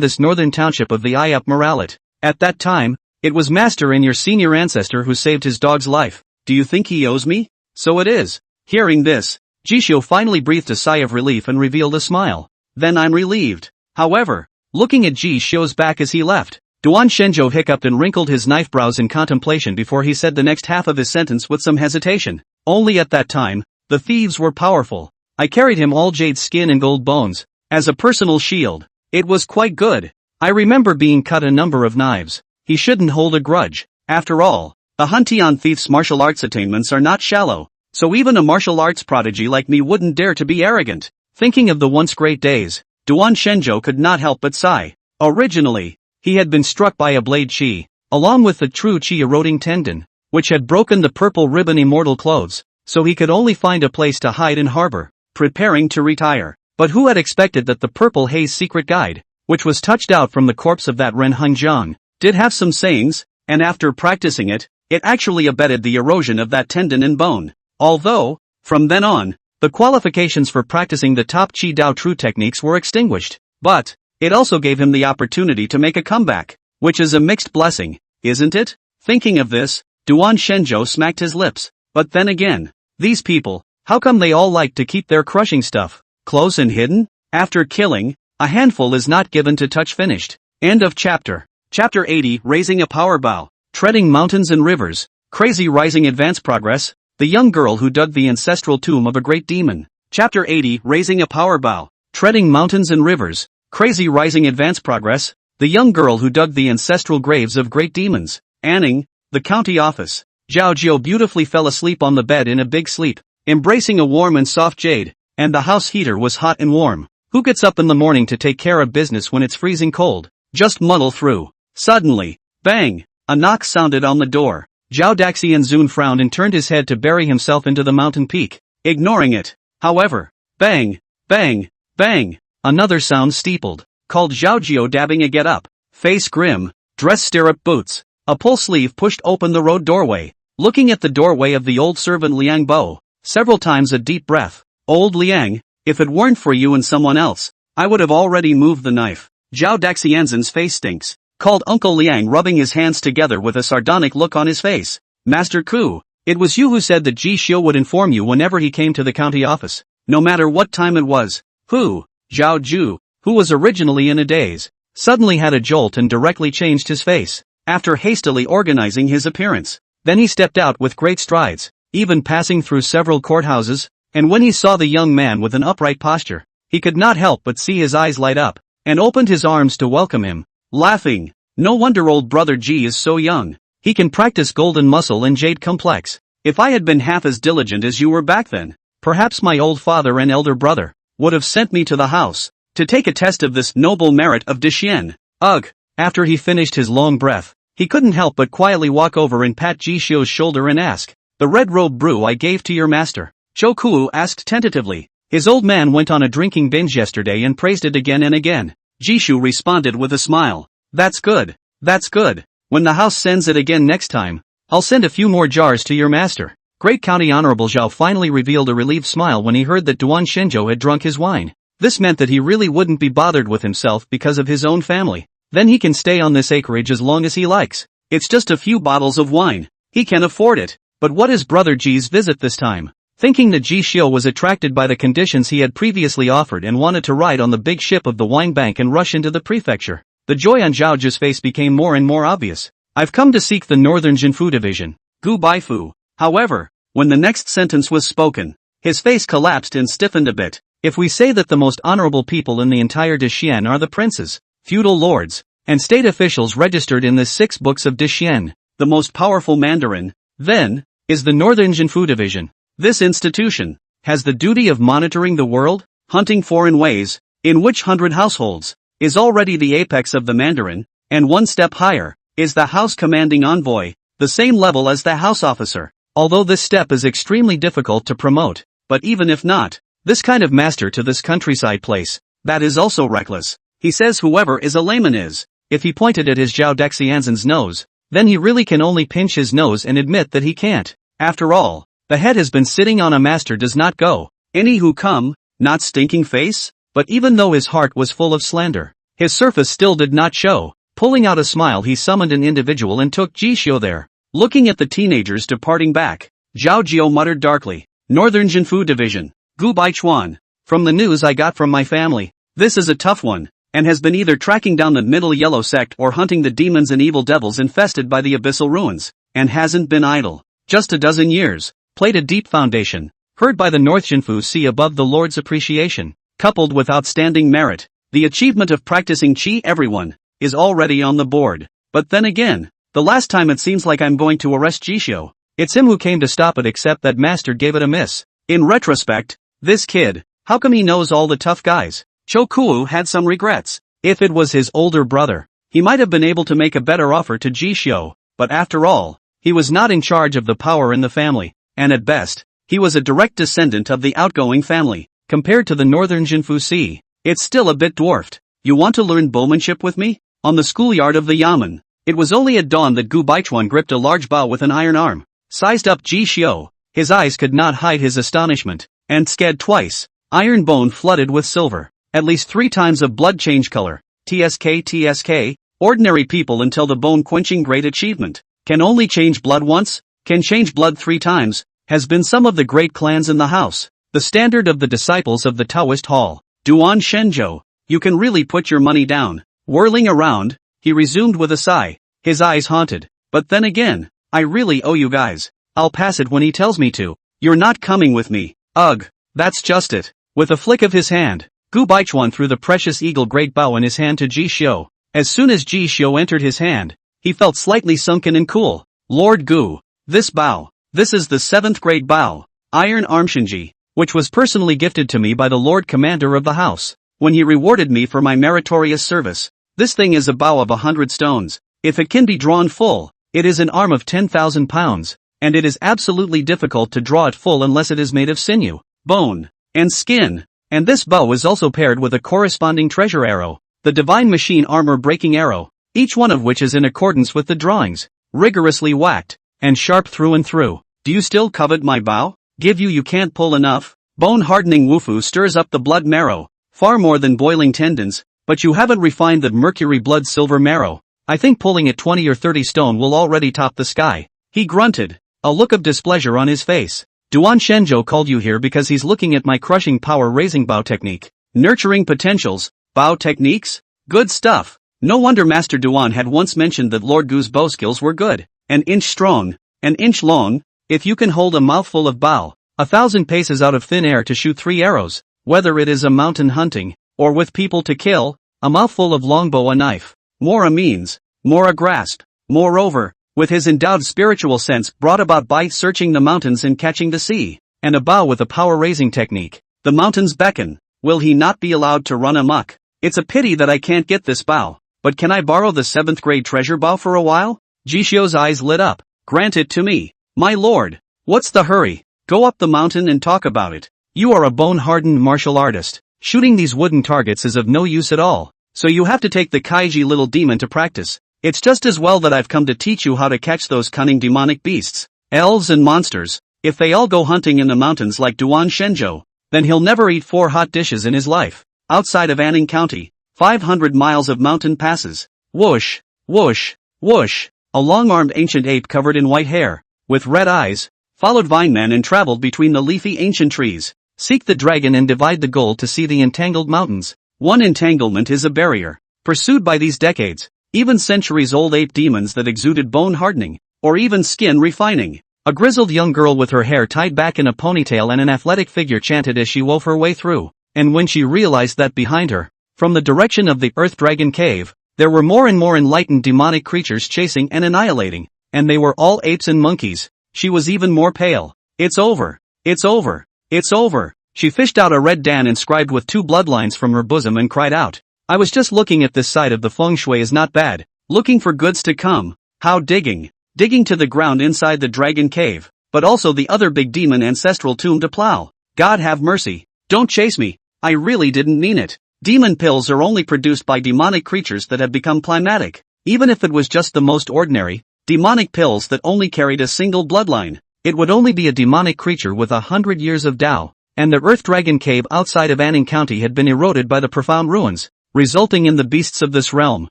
this northern township of the Ayup Moralit. At that time, it was master and your senior ancestor who saved his dog's life. Do you think he owes me? So it is. Hearing this, Jisoo finally breathed a sigh of relief and revealed a smile. Then I'm relieved. However, looking at Jisoo's back as he left, Duan Shenzhou hiccuped and wrinkled his knife brows in contemplation before he said the next half of his sentence with some hesitation. Only at that time, the thieves were powerful. I carried him all jade skin and gold bones, as a personal shield. It was quite good. I remember being cut a number of knives. He shouldn't hold a grudge. After all, a Huntian thief's martial arts attainments are not shallow, so even a martial arts prodigy like me wouldn't dare to be arrogant. Thinking of the once great days, Duan Shenzhou could not help but sigh. Originally, he had been struck by a blade chi, along with the true chi eroding tendon, which had broken the purple ribbon immortal clothes, so he could only find a place to hide and harbor, preparing to retire. But who had expected that the Purple Haze secret guide, which was touched out from the corpse of that Ren Hengjiang, did have some sayings, and after practicing it, it actually abetted the erosion of that tendon and bone. Although, from then on, the qualifications for practicing the top Chi Dao True techniques were extinguished. But, it also gave him the opportunity to make a comeback, which is a mixed blessing, isn't it? Thinking of this, Duan Shenzhou smacked his lips. But then again, these people, how come they all like to keep their crushing stuff close and hidden? After killing, a handful is not given to touch. Finished. End of chapter. Chapter 80, Raising a Power Bow. Treading Mountains and Rivers. Crazy Rising Advance Progress. The young girl who dug the ancestral tomb of a great demon. Chapter 80, Raising a Power Bow. Treading Mountains and Rivers. Crazy Rising Advance Progress. The young girl who dug the ancestral graves of great demons. Anning, the county office. Zhao Jiao beautifully fell asleep on the bed in a big sleep, embracing a warm and soft jade, and the house heater was hot and warm. Who gets up in the morning to take care of business when it's freezing cold? Just muddle through. Suddenly, bang! A knock sounded on the door. Zhao Daxianzun frowned and turned his head to bury himself into the mountain peak, ignoring it. However, bang, bang, bang! Another sound steepled, called Zhao Jiao dabbing a get up. Face grim, dress stirrup boots. A pull sleeve pushed open the road doorway. Looking at the doorway of the old servant Liang Bo, several times a deep breath. Old Liang, if it weren't for you and someone else, I would have already moved the knife. Zhao Daxianzan's face stinks, called Uncle Liang, rubbing his hands together with a sardonic look on his face. Master Ku, it was you who said that Jisoo would inform you whenever he came to the county office, no matter what time it was. Who? Zhao Ju, who was originally in a daze, suddenly had a jolt and directly changed his face, after hastily organizing his appearance. Then he stepped out with great strides, even passing through several courthouses, and when he saw the young man with an upright posture, he could not help but see his eyes light up, and opened his arms to welcome him, laughing. No wonder old brother G is so young. He can practice golden muscle and jade complex. If I had been half as diligent as you were back then, perhaps my old father and elder brother would have sent me to the house. to take a test of this noble merit of Dixien. Ugh! After he finished his long breath, he couldn't help but quietly walk over and pat Ji Xiu's shoulder and ask, "The red robe brew I gave to your master?" Zhou Kuo asked tentatively. His old man went on a drinking binge yesterday and praised it again and again. Ji Xiu responded with a smile. That's good. That's good. When the house sends it again next time, I'll send a few more jars to your master. Great County Honorable Zhao finally revealed a relieved smile when he heard that Duan Shenzhou had drunk his wine. This meant that he really wouldn't be bothered with himself because of his own family. Then he can stay on this acreage as long as he likes. It's just a few bottles of wine. He can afford it. But what is Brother Ji's visit this time? Thinking that Ji Xiu was attracted by the conditions he had previously offered and wanted to ride on the big ship of the wine bank and rush into the prefecture, the joy on Zhao Ji's face became more and more obvious. I've come to seek the Northern Jinfu Division, Gu Baifu. However, when the next sentence was spoken, his face collapsed and stiffened a bit. If we say that the most honorable people in the entire Dixien are the princes, feudal lords, and state officials registered in the 6 books of Dixien, the most powerful Mandarin, then, is the Northern Jinfu Division. This institution has the duty of monitoring the world, hunting foreign ways, in which 100 households, is already the apex of the Mandarin, and one step higher, is the house commanding envoy, the same level as the house officer. Although this step is extremely difficult to promote, but even if not, this kind of master to this countryside place, that is also reckless. He says whoever is a layman is. If he pointed at his Zhao Dexianzhen's nose, then he really can only pinch his nose and admit that he can't. After all, the head has been sitting on a master does not go. Any who come, not stinking face? But even though his heart was full of slander, his surface still did not show. Pulling out a smile, he summoned an individual and took Ji Xiu there. Looking at the teenagers departing back, Zhao Jiu muttered darkly, Northern Jinfu Division, Gu Baichuan. From the news I got from my family, this is a tough one, and has been either tracking down the Middle Yellow sect or hunting the demons and evil devils infested by the abyssal ruins, and hasn't been idle. Just a dozen years, played a deep foundation, heard by the North Jinfu Sea above the Lord's appreciation, coupled with outstanding merit, the achievement of practicing Qi everyone, is already on the board. But then again, the last time it seems like I'm going to arrest Ji Xiu, it's him who came to stop it except that master gave it a miss. In retrospect, this kid, how come he knows all the tough guys? Zhou Kuo had some regrets. If it was his older brother, he might have been able to make a better offer to Ji Xiu, but after all, he was not in charge of the power in the family, and at best, he was a direct descendant of the outgoing family. Compared to the Northern Jinfu Sea, it's still a bit dwarfed. You want to learn bowmanship with me? On the schoolyard of the Yamen, it was only at dawn that Gu Baichuan gripped a large bow with an iron arm, sized up Ji Xiu. His eyes could not hide his astonishment, and scad twice, iron bone flooded with silver, at least 3 times of blood change color, TSK, ordinary people until the bone-quenching great achievement, can only change blood once, can change blood 3 times, has been some of the great clans in the house, the standard of the disciples of the Taoist hall. Duan Shenzhou, you can really put your money down. Whirling around, he resumed with a sigh, his eyes haunted, but then again, I really owe you guys. I'll pass it when he tells me to. You're not coming with me. Ugh, that's just it. With a flick of his hand, Gu Baichuan threw the precious eagle great bow in his hand to Ji Xiu. As soon as Ji Xiu entered his hand, he felt slightly sunken and cool. Lord Gu, this bow, this is the 7th great bow, Iron Armshinji, which was personally gifted to me by the Lord Commander of the house, when he rewarded me for my meritorious service. This thing is a bow of 100 stones. If it can be drawn full, it is an arm of 10,000 pounds, and it is absolutely difficult to draw it full unless it is made of sinew, bone, and skin. And this bow is also paired with a corresponding treasure arrow, the divine machine armor-breaking arrow, each one of which is in accordance with the drawings, rigorously whacked, and sharp through and through. Do you still covet my bow? Give you can't pull enough? Bone-hardening wufu stirs up the blood marrow, far more than boiling tendons, but you haven't refined the mercury blood silver marrow. I think pulling at 20 or 30 stone will already top the sky. He grunted, a look of displeasure on his face. Duan Shenzhou called you here because he's looking at my crushing power-raising bow technique. Nurturing potentials, bow techniques? Good stuff. No wonder Master Duan had once mentioned that Lord Gu's bow skills were good. An inch strong, an inch long. If you can hold a mouthful of bow, 1,000 paces out of thin air to shoot 3 arrows, whether it is a mountain hunting, or with people to kill, a mouthful of longbow a knife, more a means, more a grasp. Moreover, with his endowed spiritual sense brought about by searching the mountains and catching the sea, and a bow with a power-raising technique, the mountains beckon. Will he not be allowed to run amok? It's a pity that I can't get this bow, but can I borrow the 7th grade treasure bow for a while? Jishio's eyes lit up. Grant it to me. My lord. What's the hurry? Go up the mountain and talk about it. You are a bone-hardened martial artist. Shooting these wooden targets is of no use at all, so you have to take the kaiji little demon to practice. It's just as well that I've come to teach you how to catch those cunning demonic beasts, elves and monsters. If they all go hunting in the mountains like Duan Shenzhou, then he'll never eat 4 hot dishes in his life. Outside of Anning County, 500 miles of mountain passes. Whoosh, whoosh, whoosh. A long-armed ancient ape covered in white hair, with red eyes, followed Vineman and traveled between the leafy ancient trees. Seek the dragon and divide the gold to see the entangled mountains. One entanglement is a barrier. Pursued by these decades, even centuries-old ape demons that exuded bone hardening, or even skin refining. A grizzled young girl with her hair tied back in a ponytail and an athletic figure chanted as she wove her way through, and when she realized that behind her, from the direction of the Earth Dragon Cave, there were more and more enlightened demonic creatures chasing and annihilating, and they were all apes and monkeys. She was even more pale. It's over. It's over. It's over. She fished out a red dan inscribed with 2 bloodlines from her bosom and cried out. I was just looking at this side of the feng shui is not bad. Looking for goods to come. How digging. Digging to the ground inside the dragon cave, but also the other big demon ancestral tomb to plow. God have mercy. Don't chase me. I really didn't mean it. Demon pills are only produced by demonic creatures that have become climatic. Even if it was just the most ordinary, demonic pills that only carried a single bloodline, it would only be a demonic creature with 100 years of Tao, and the Earth Dragon Cave outside of Anning County had been eroded by the profound ruins, resulting in the beasts of this realm.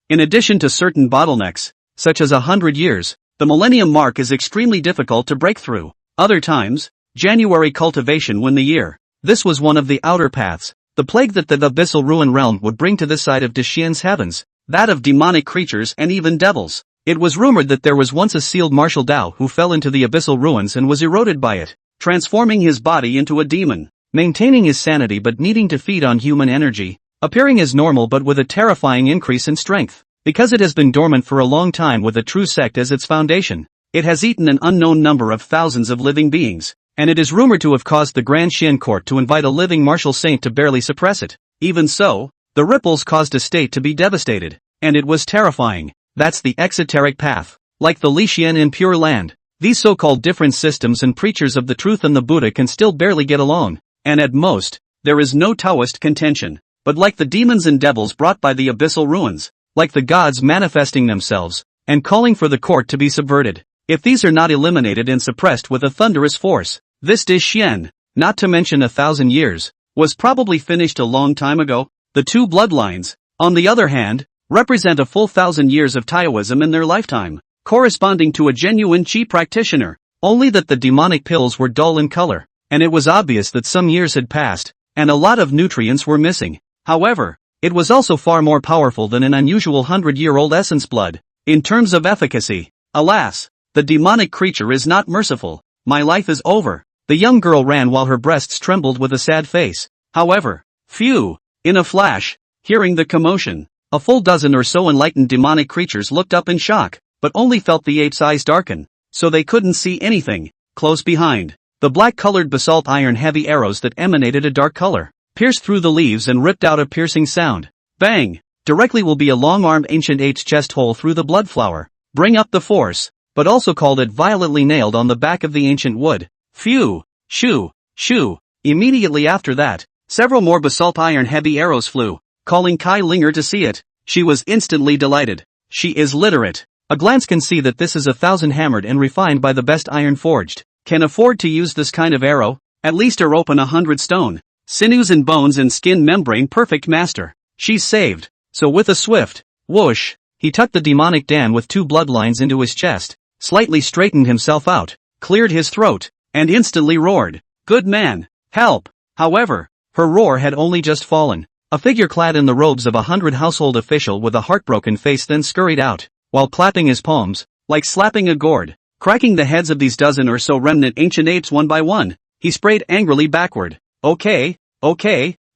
In addition to certain bottlenecks, such as 100 years, the millennium mark is extremely difficult to break through. Other times, January cultivation win the year. This was one of the outer paths, the plague that the abyssal ruin realm would bring to this side of Deshien's heavens, that of demonic creatures and even devils. It was rumored that there was once a sealed martial Dao who fell into the abyssal ruins and was eroded by it, transforming his body into a demon, maintaining his sanity but needing to feed on human energy, appearing as normal but with a terrifying increase in strength. Because it has been dormant for a long time with a true sect as its foundation, it has eaten an unknown number of thousands of living beings, and it is rumored to have caused the Grand Xian court to invite a living martial saint to barely suppress it. Even so, the ripples caused a state to be devastated, and it was terrifying. That's the exoteric path. Like the Li Xian in Pure Land, these so-called different systems and preachers of the truth and the Buddha can still barely get along, and at most, there is no Taoist contention. But like the demons and devils brought by the abyssal ruins, like the gods manifesting themselves, and calling for the court to be subverted, if these are not eliminated and suppressed with a thunderous force, this Deshian, not to mention 1,000 years, was probably finished a long time ago. The 2 bloodlines, on the other hand, represent a full 1,000 years of Taoism in their lifetime, corresponding to a genuine Qi practitioner, only that the demonic pills were dull in color, and it was obvious that some years had passed, and a lot of nutrients were missing. However, it was also far more powerful than an unusual 100-year-old essence blood. In terms of efficacy, alas, the demonic creature is not merciful. My life is over. The young girl ran while her breasts trembled with a sad face. However, phew, in a flash, hearing the commotion, a full dozen or so enlightened demonic creatures looked up in shock, but only felt the ape's eyes darken, so they couldn't see anything. Close behind, the black-colored basalt iron heavy arrows that emanated a dark color, pierced through the leaves and ripped out a piercing sound. Bang! Directly will be a long-armed ancient ape's chest hole through the blood flower. Bring up the force, but also called it violently nailed on the back of the ancient wood. Phew! Shoo! Shoo! Immediately after that, several more basalt iron heavy arrows flew, calling Kai Linger to see it. She was instantly delighted. She is literate. A glance can see that this is 1,000 hammered and refined by the best iron forged. Can afford to use this kind of arrow, at least or open 100 stone. Sinews and bones and skin membrane perfect master. She's saved. So with a swift whoosh, he tucked the demonic Dan with 2 bloodlines into his chest, slightly straightened himself out, cleared his throat, and instantly roared, "Good man, help!" However, her roar had only just fallen. A figure clad in the robes of 100 household official with a heartbroken face then scurried out, while clapping his palms, like slapping a gourd, cracking the heads of these dozen or so remnant ancient apes one by one. He sprayed angrily backward. Okay,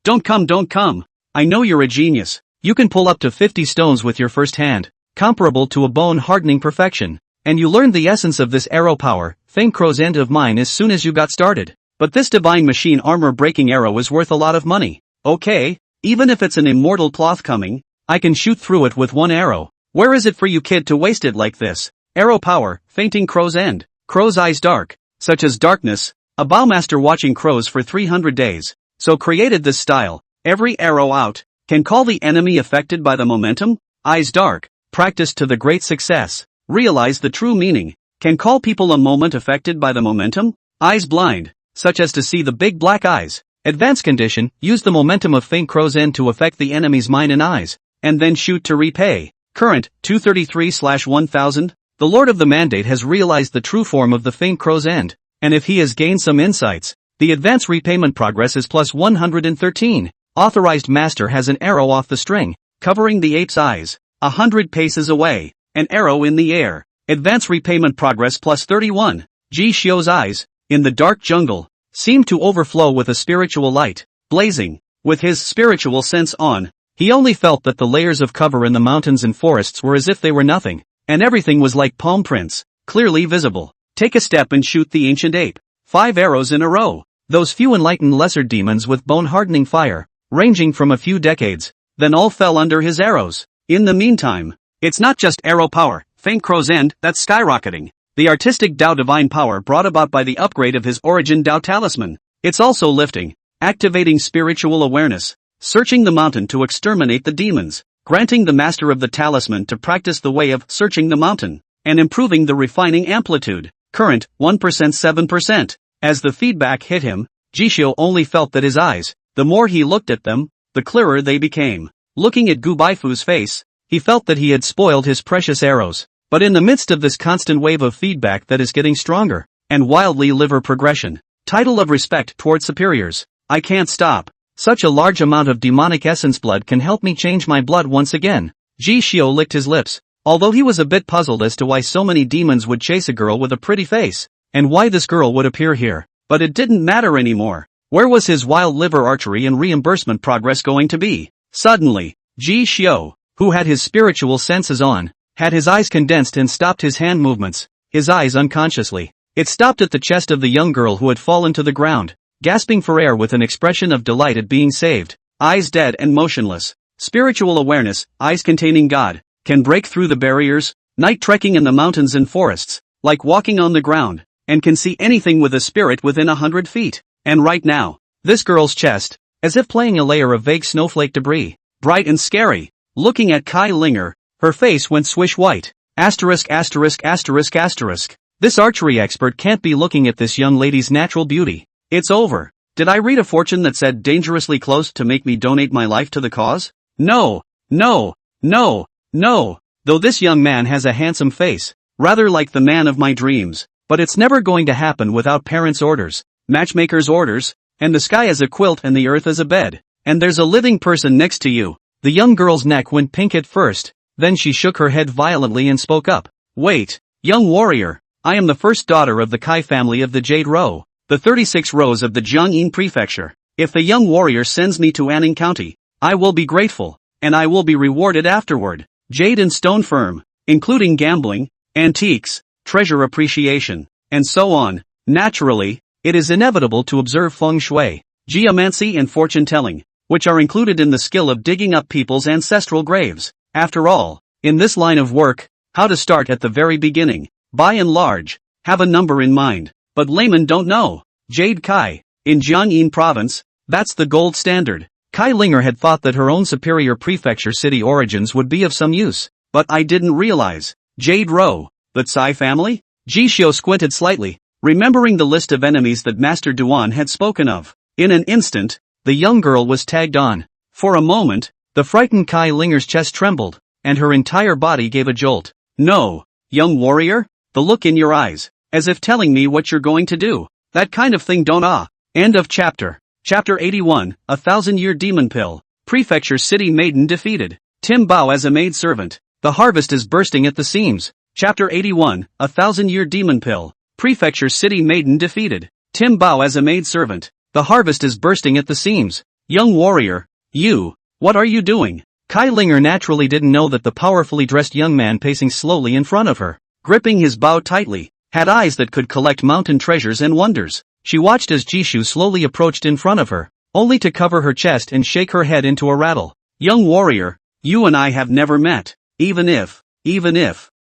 don't come. I know you're a genius. You can pull up to 50 stones with your first hand, comparable to a bone-hardening perfection. And you learned the essence of this arrow power, Fame Crow's end of mine as soon as you got started. But this divine machine armor-breaking arrow is worth a lot of money. Okay, even if it's an immortal cloth coming, I can shoot through it with one arrow. Where is it for you kid to waste it like this? Arrow power, fainting crow's end. Crow's eyes dark, such as darkness, a bowmaster watching crows for 300 days. So created this style, every arrow out, can call the enemy affected by the momentum. Eyes dark, practiced to the great success, realize the true meaning, can call people a moment affected by the momentum. Eyes blind, such as to see the big black eyes. Advanced condition, use the momentum of faint crow's end to affect the enemy's mind and eyes, and then shoot to repay. Current, 233/1000. The Lord of the Mandate has realized the true form of the faint crow's end, and if he has gained some insights, the advance repayment progress is plus 113. Authorized Master has an arrow off the string, covering the ape's eyes, 100 paces away, an arrow in the air. Advance repayment progress plus 31. Ji Xiu's eyes, in the dark jungle, seemed to overflow with a spiritual light, blazing. With his spiritual sense on, he only felt that the layers of cover in the mountains and forests were as if they were nothing, and everything was like palm prints, clearly visible. Take a step and shoot the ancient ape. 5 arrows in a row. Those few enlightened lesser demons with bone-hardening fire, ranging from a few decades, then all fell under his arrows. In the meantime, it's not just arrow power, faint crow's end, that's skyrocketing. The artistic Dao divine power brought about by the upgrade of his origin Dao talisman. It's also lifting, activating spiritual awareness, searching the mountain to exterminate the demons, granting the master of the talisman to practice the way of searching the mountain, and improving the refining amplitude. Current, 1% 7%. As the feedback hit him, Ji Xiu only felt that his eyes, the more he looked at them, the clearer they became. Looking at Gu Baifu's face, he felt that he had spoiled his precious arrows. But in the midst of this constant wave of feedback that is getting stronger, and wildly liver progression, title of respect toward superiors, I can't stop. Such a large amount of demonic essence blood can help me change my blood once again. Ji Xiu licked his lips, although he was a bit puzzled as to why so many demons would chase a girl with a pretty face, and why this girl would appear here. But it didn't matter anymore. Where was his wild liver archery and reimbursement progress going to be? Suddenly, Ji Xiu, who had his spiritual senses on, had his eyes condensed and stopped his hand movements, his eyes unconsciously. It stopped at the chest of the young girl who had fallen to the ground, gasping for air with an expression of delight at being saved. Eyes dead and motionless. Spiritual awareness, eyes containing God, can break through the barriers, night trekking in the mountains and forests, like walking on the ground, and can see anything with a spirit within 100 feet. And right now, this girl's chest, as if playing a layer of vague snowflake debris, bright and scary. Looking at Kai Linger, her face went swish white. Asterisk asterisk asterisk asterisk. This archery expert can't be looking at this young lady's natural beauty. It's over. Did I read a fortune that said dangerously close to make me donate my life to the cause? No, no, no, no. Though this young man has a handsome face, rather like the man of my dreams, but it's never going to happen without parents' orders, matchmakers' orders, and the sky as a quilt and the earth as a bed, and there's a living person next to you. The young girl's neck went pink at first, then she shook her head violently and spoke up. Wait, young warrior, I am the first daughter of the Kai family of the Jade Row, the 36 rows of the Jiangyin prefecture. If the young warrior sends me to Anning County, I will be grateful, and I will be rewarded afterward. Jade and stone firm, including gambling, antiques, treasure appreciation, and so on. Naturally, it is inevitable to observe feng shui, geomancy and fortune-telling, which are included in the skill of digging up people's ancestral graves. After all, in this line of work, how to start at the very beginning, by and large, have a number in mind. But laymen don't know. Jade Kai, in Jiangyin province, that's the gold standard. Kai Linger had thought that her own superior prefecture city origins would be of some use, but I didn't realize. Jade Row, the Tsai family? Ji Xiu squinted slightly, remembering the list of enemies that Master Duan had spoken of. In an instant, the young girl was tagged on. For a moment, the frightened Kai Linger's chest trembled, and her entire body gave a jolt. No, young warrior? The look in your eyes, as if telling me what you're going to do. That kind of thing don't End of chapter. Chapter 81, A 1000-Year Demon Pill. Prefecture City Maiden defeated. Tim Bao as a maidservant. The harvest is bursting at the seams. Chapter 81, A 1000-Year Demon Pill. Prefecture City Maiden defeated. Tim Bao as a maidservant. The harvest is bursting at the seams. Young warrior, you, what are you doing? Kai Linger naturally didn't know that the powerfully dressed young man pacing slowly in front of her, gripping his bow tightly, had eyes that could collect mountain treasures and wonders. She watched as Jishu slowly approached in front of her, only to cover her chest and shake her head into a rattle. Young warrior, you and I have never met, even if,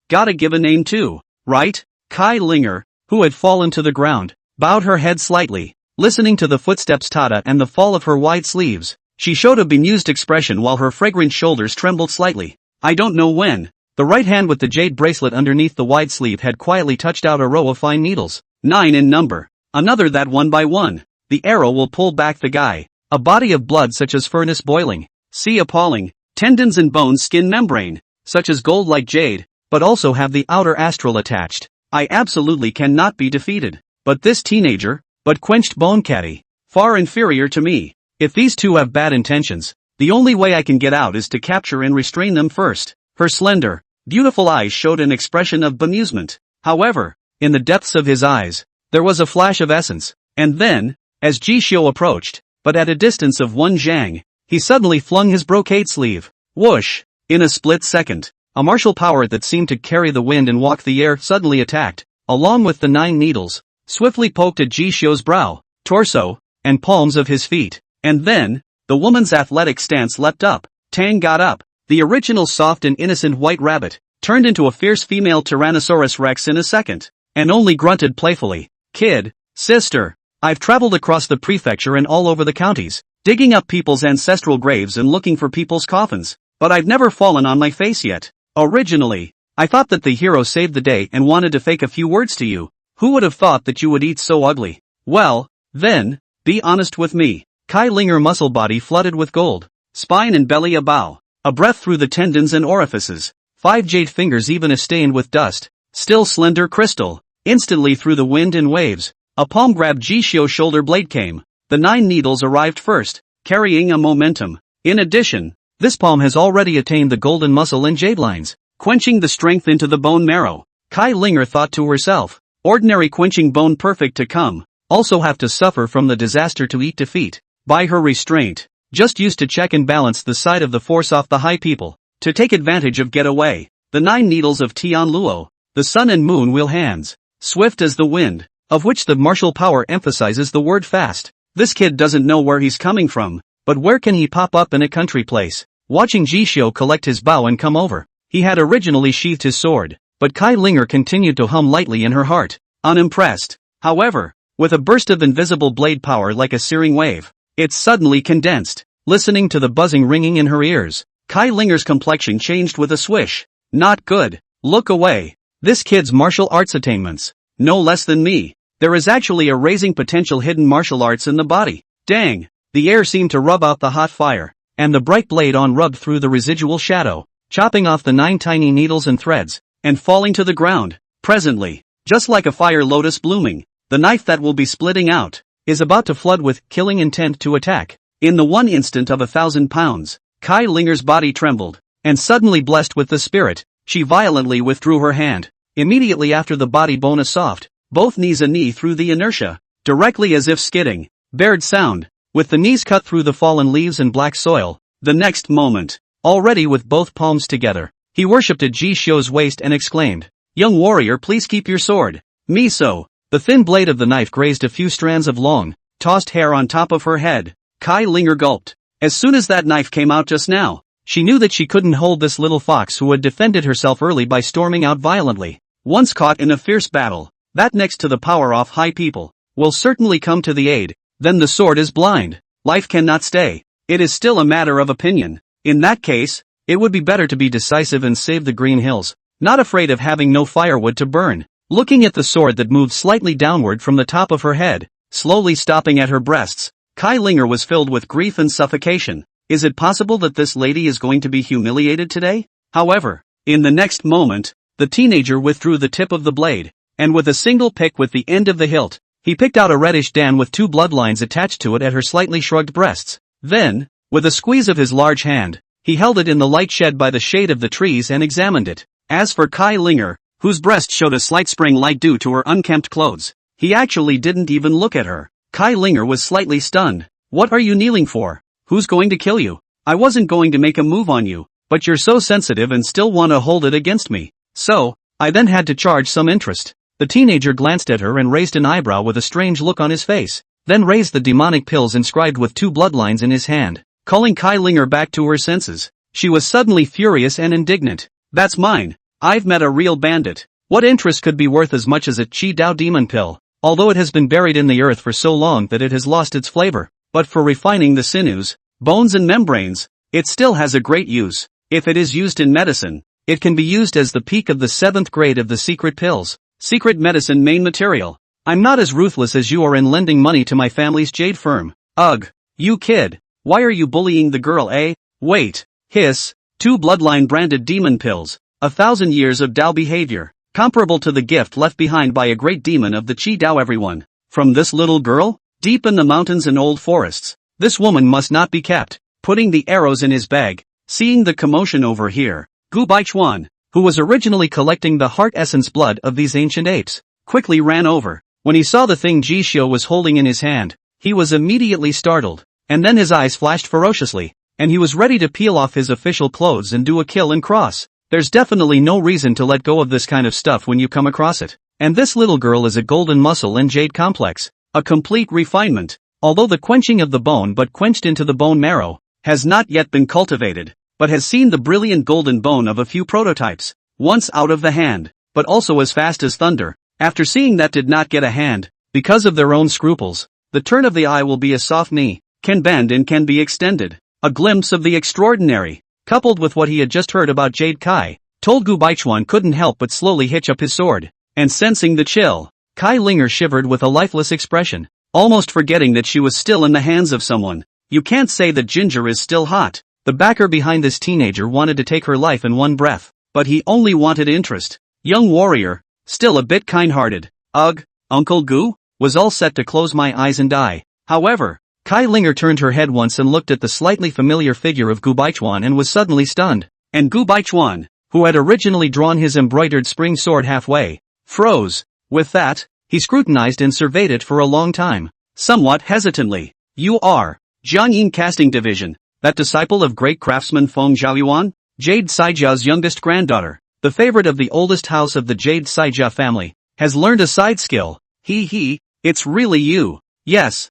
gotta give a name too, right? Kai Linger, who had fallen to the ground, bowed her head slightly, listening to the footsteps tada and the fall of her wide sleeves. She showed a bemused expression while her fragrant shoulders trembled slightly. I don't know when. The right hand with the jade bracelet underneath the wide sleeve had quietly touched out a row of fine needles, 9 in number. Another that one by one. The arrow will pull back the guy. A body of blood such as furnace boiling. See appalling. Tendons and bones skin membrane, such as gold like jade, but also have the outer astral attached. I absolutely cannot be defeated. But this teenager, but quenched bone caddy, far inferior to me. If these two have bad intentions, the only way I can get out is to capture and restrain them first. Her slender, beautiful eyes showed an expression of bemusement. However, in the depths of his eyes, there was a flash of essence. And then, as Ji Xiu approached, but at a distance of 1 zhang, he suddenly flung his brocade sleeve. Whoosh! In a split second, a martial power that seemed to carry the wind and walk the air suddenly attacked, along with the 9 needles, swiftly poked at Ji Xiu's brow, torso, and palms of his feet. And then, the woman's athletic stance leapt up. Tang got up. The original soft and innocent white rabbit turned into a fierce female Tyrannosaurus Rex in a second, and only grunted playfully. Kid, sister, I've traveled across the prefecture and all over the counties, digging up people's ancestral graves and looking for people's coffins, but I've never fallen on my face yet. Originally, I thought that the hero saved the day and wanted to fake a few words to you. Who would have thought that you would eat so ugly? Well, then, be honest with me. Kai Linger muscle body flooded with gold, spine and belly a bow, a breath through the tendons and orifices, 5 jade fingers even if stained with dust, still slender crystal, instantly through the wind and waves, a palm grabbed Ji Xiu's shoulder blade came. The 9 needles arrived first, carrying a momentum. In addition, this palm has already attained the golden muscle and jade lines, quenching the strength into the bone marrow. Kai Linger thought to herself, ordinary quenching bone perfect to come, also have to suffer from the disaster to eat defeat. By her restraint, just used to check and balance the side of the force off the high people, to take advantage of get away. The 9 needles of Tian Luo, the sun and moon wheel hands, swift as the wind, of which the martial power emphasizes the word fast. This kid doesn't know where he's coming from, but where can he pop up in a country place? Watching Ji Xiu collect his bow and come over, he had originally sheathed his sword, but Kai Linger continued to hum lightly in her heart, unimpressed. However, with a burst of invisible blade power like a searing wave, it suddenly condensed. Listening to the buzzing ringing in her ears, Kai Linger's complexion changed with a swish. Not good. Look away. This kid's martial arts attainments, no less than me. There is actually a raising potential hidden martial arts in the body. Dang. The air seemed to rub out the hot fire, and the bright blade on rubbed through the residual shadow, chopping off the 9 tiny needles and threads, and falling to the ground. Presently, just like a fire lotus blooming, the knife that will be splitting out is about to flood with killing intent to attack. In the one instant of 1,000 pounds, Kai Linger's body trembled, and suddenly blessed with the spirit, she violently withdrew her hand. Immediately after the body bone a soft, both knees a knee through the inertia, directly as if skidding, bared sound, with the knees cut through the fallen leaves and black soil. The next moment, already with both palms together, he worshipped at Ji Xiu's waist and exclaimed, "Young warrior, please keep your sword." Miso. The thin blade of the knife grazed a few strands of long, tossed hair on top of her head. Kai Linger gulped. As soon as that knife came out just now, she knew that she couldn't hold this little fox who had defended herself early by storming out violently. Once caught in a fierce battle, that next to the power off high people, will certainly come to the aid. Then the sword is blind. Life cannot stay. It is still a matter of opinion. In that case, it would be better to be decisive and save the green hills, not afraid of having no firewood to burn. Looking at the sword that moved slightly downward from the top of her head, slowly stopping at her breasts, Kai Linger was filled with grief and suffocation. Is it possible that this lady is going to be humiliated today? However, in the next moment, the teenager withdrew the tip of the blade, and with a single pick with the end of the hilt, he picked out a reddish dan with 2 bloodlines attached to it at her slightly shrugged breasts. Then, with a squeeze of his large hand, he held it in the light shed by the shade of the trees and examined it. As for Kai Linger, whose breast showed a slight spring light due to her unkempt clothes, he actually didn't even look at her. Kai Linger was slightly stunned. What are you kneeling for? Who's going to kill you? I wasn't going to make a move on you, but you're so sensitive and still want to hold it against me. So, I then had to charge some interest. The teenager glanced at her and raised an eyebrow with a strange look on his face. then raised the demonic pills inscribed with 2 bloodlines in his hand, calling Kai Linger back to her senses. She was suddenly furious and indignant. That's mine. I've met a real bandit. What interest could be worth as much as a Chi Dao demon pill, although it has been buried in the earth for so long that it has lost its flavor, but for refining the sinews, bones and membranes, it still has a great use. If it is used in medicine, it can be used as the peak of the 7th grade of the secret pills. Secret medicine main material. I'm not as ruthless as you are in lending money to my family's jade firm. Ugh. You kid. Why are you bullying the girl, eh? Wait. Hiss. 2 bloodline branded demon pills. 1,000 years of Dao behavior. Comparable to the gift left behind by a great demon of the Chi Dao everyone. From this little girl? Deep in the mountains and old forests. This woman must not be kept. Putting the arrows in his bag. Seeing the commotion over here, Gu Baichuan, who was originally collecting the heart essence blood of these ancient apes, quickly ran over. When he saw the thing Ji Xiu was holding in his hand, he was immediately startled, and then his eyes flashed ferociously, and he was ready to peel off his official clothes and do a kill and cross. There's definitely no reason to let go of this kind of stuff when you come across it. And this little girl is a golden muscle and jade complex, a complete refinement. Although the quenching of the bone but quenched into the bone marrow, has not yet been cultivated, but has seen the brilliant golden bone of a few prototypes, once out of the hand, but also as fast as thunder. After seeing that did not get a hand, because of their own scruples, the turn of the eye will be a soft knee, can bend and can be extended. A glimpse of the extraordinary, coupled with what he had just heard about Jade Kai, told Gu Baichuan couldn't help but slowly hitch up his sword, and sensing the chill, Kai Linger shivered with a lifeless expression, almost forgetting that she was still in the hands of someone. You can't say that Ginger is still hot. The backer behind this teenager wanted to take her life in one breath, but he only wanted interest. Young warrior, still a bit kind-hearted. Ugh, Uncle Gu? Was all set to close my eyes and die. However, Kai Linger turned her head once and looked at the slightly familiar figure of Gu Baichuan and was suddenly stunned. And Gu Baichuan, who had originally drawn his embroidered spring sword halfway, froze. With that, he scrutinized and surveyed it for a long time, somewhat hesitantly. You are Jiangyin Casting Division, that disciple of great craftsman Feng Zhaoyuan? Jade Saijia's youngest granddaughter, the favorite of the oldest house of the Jade Saijia family, has learned a side skill. It's really you. Yes,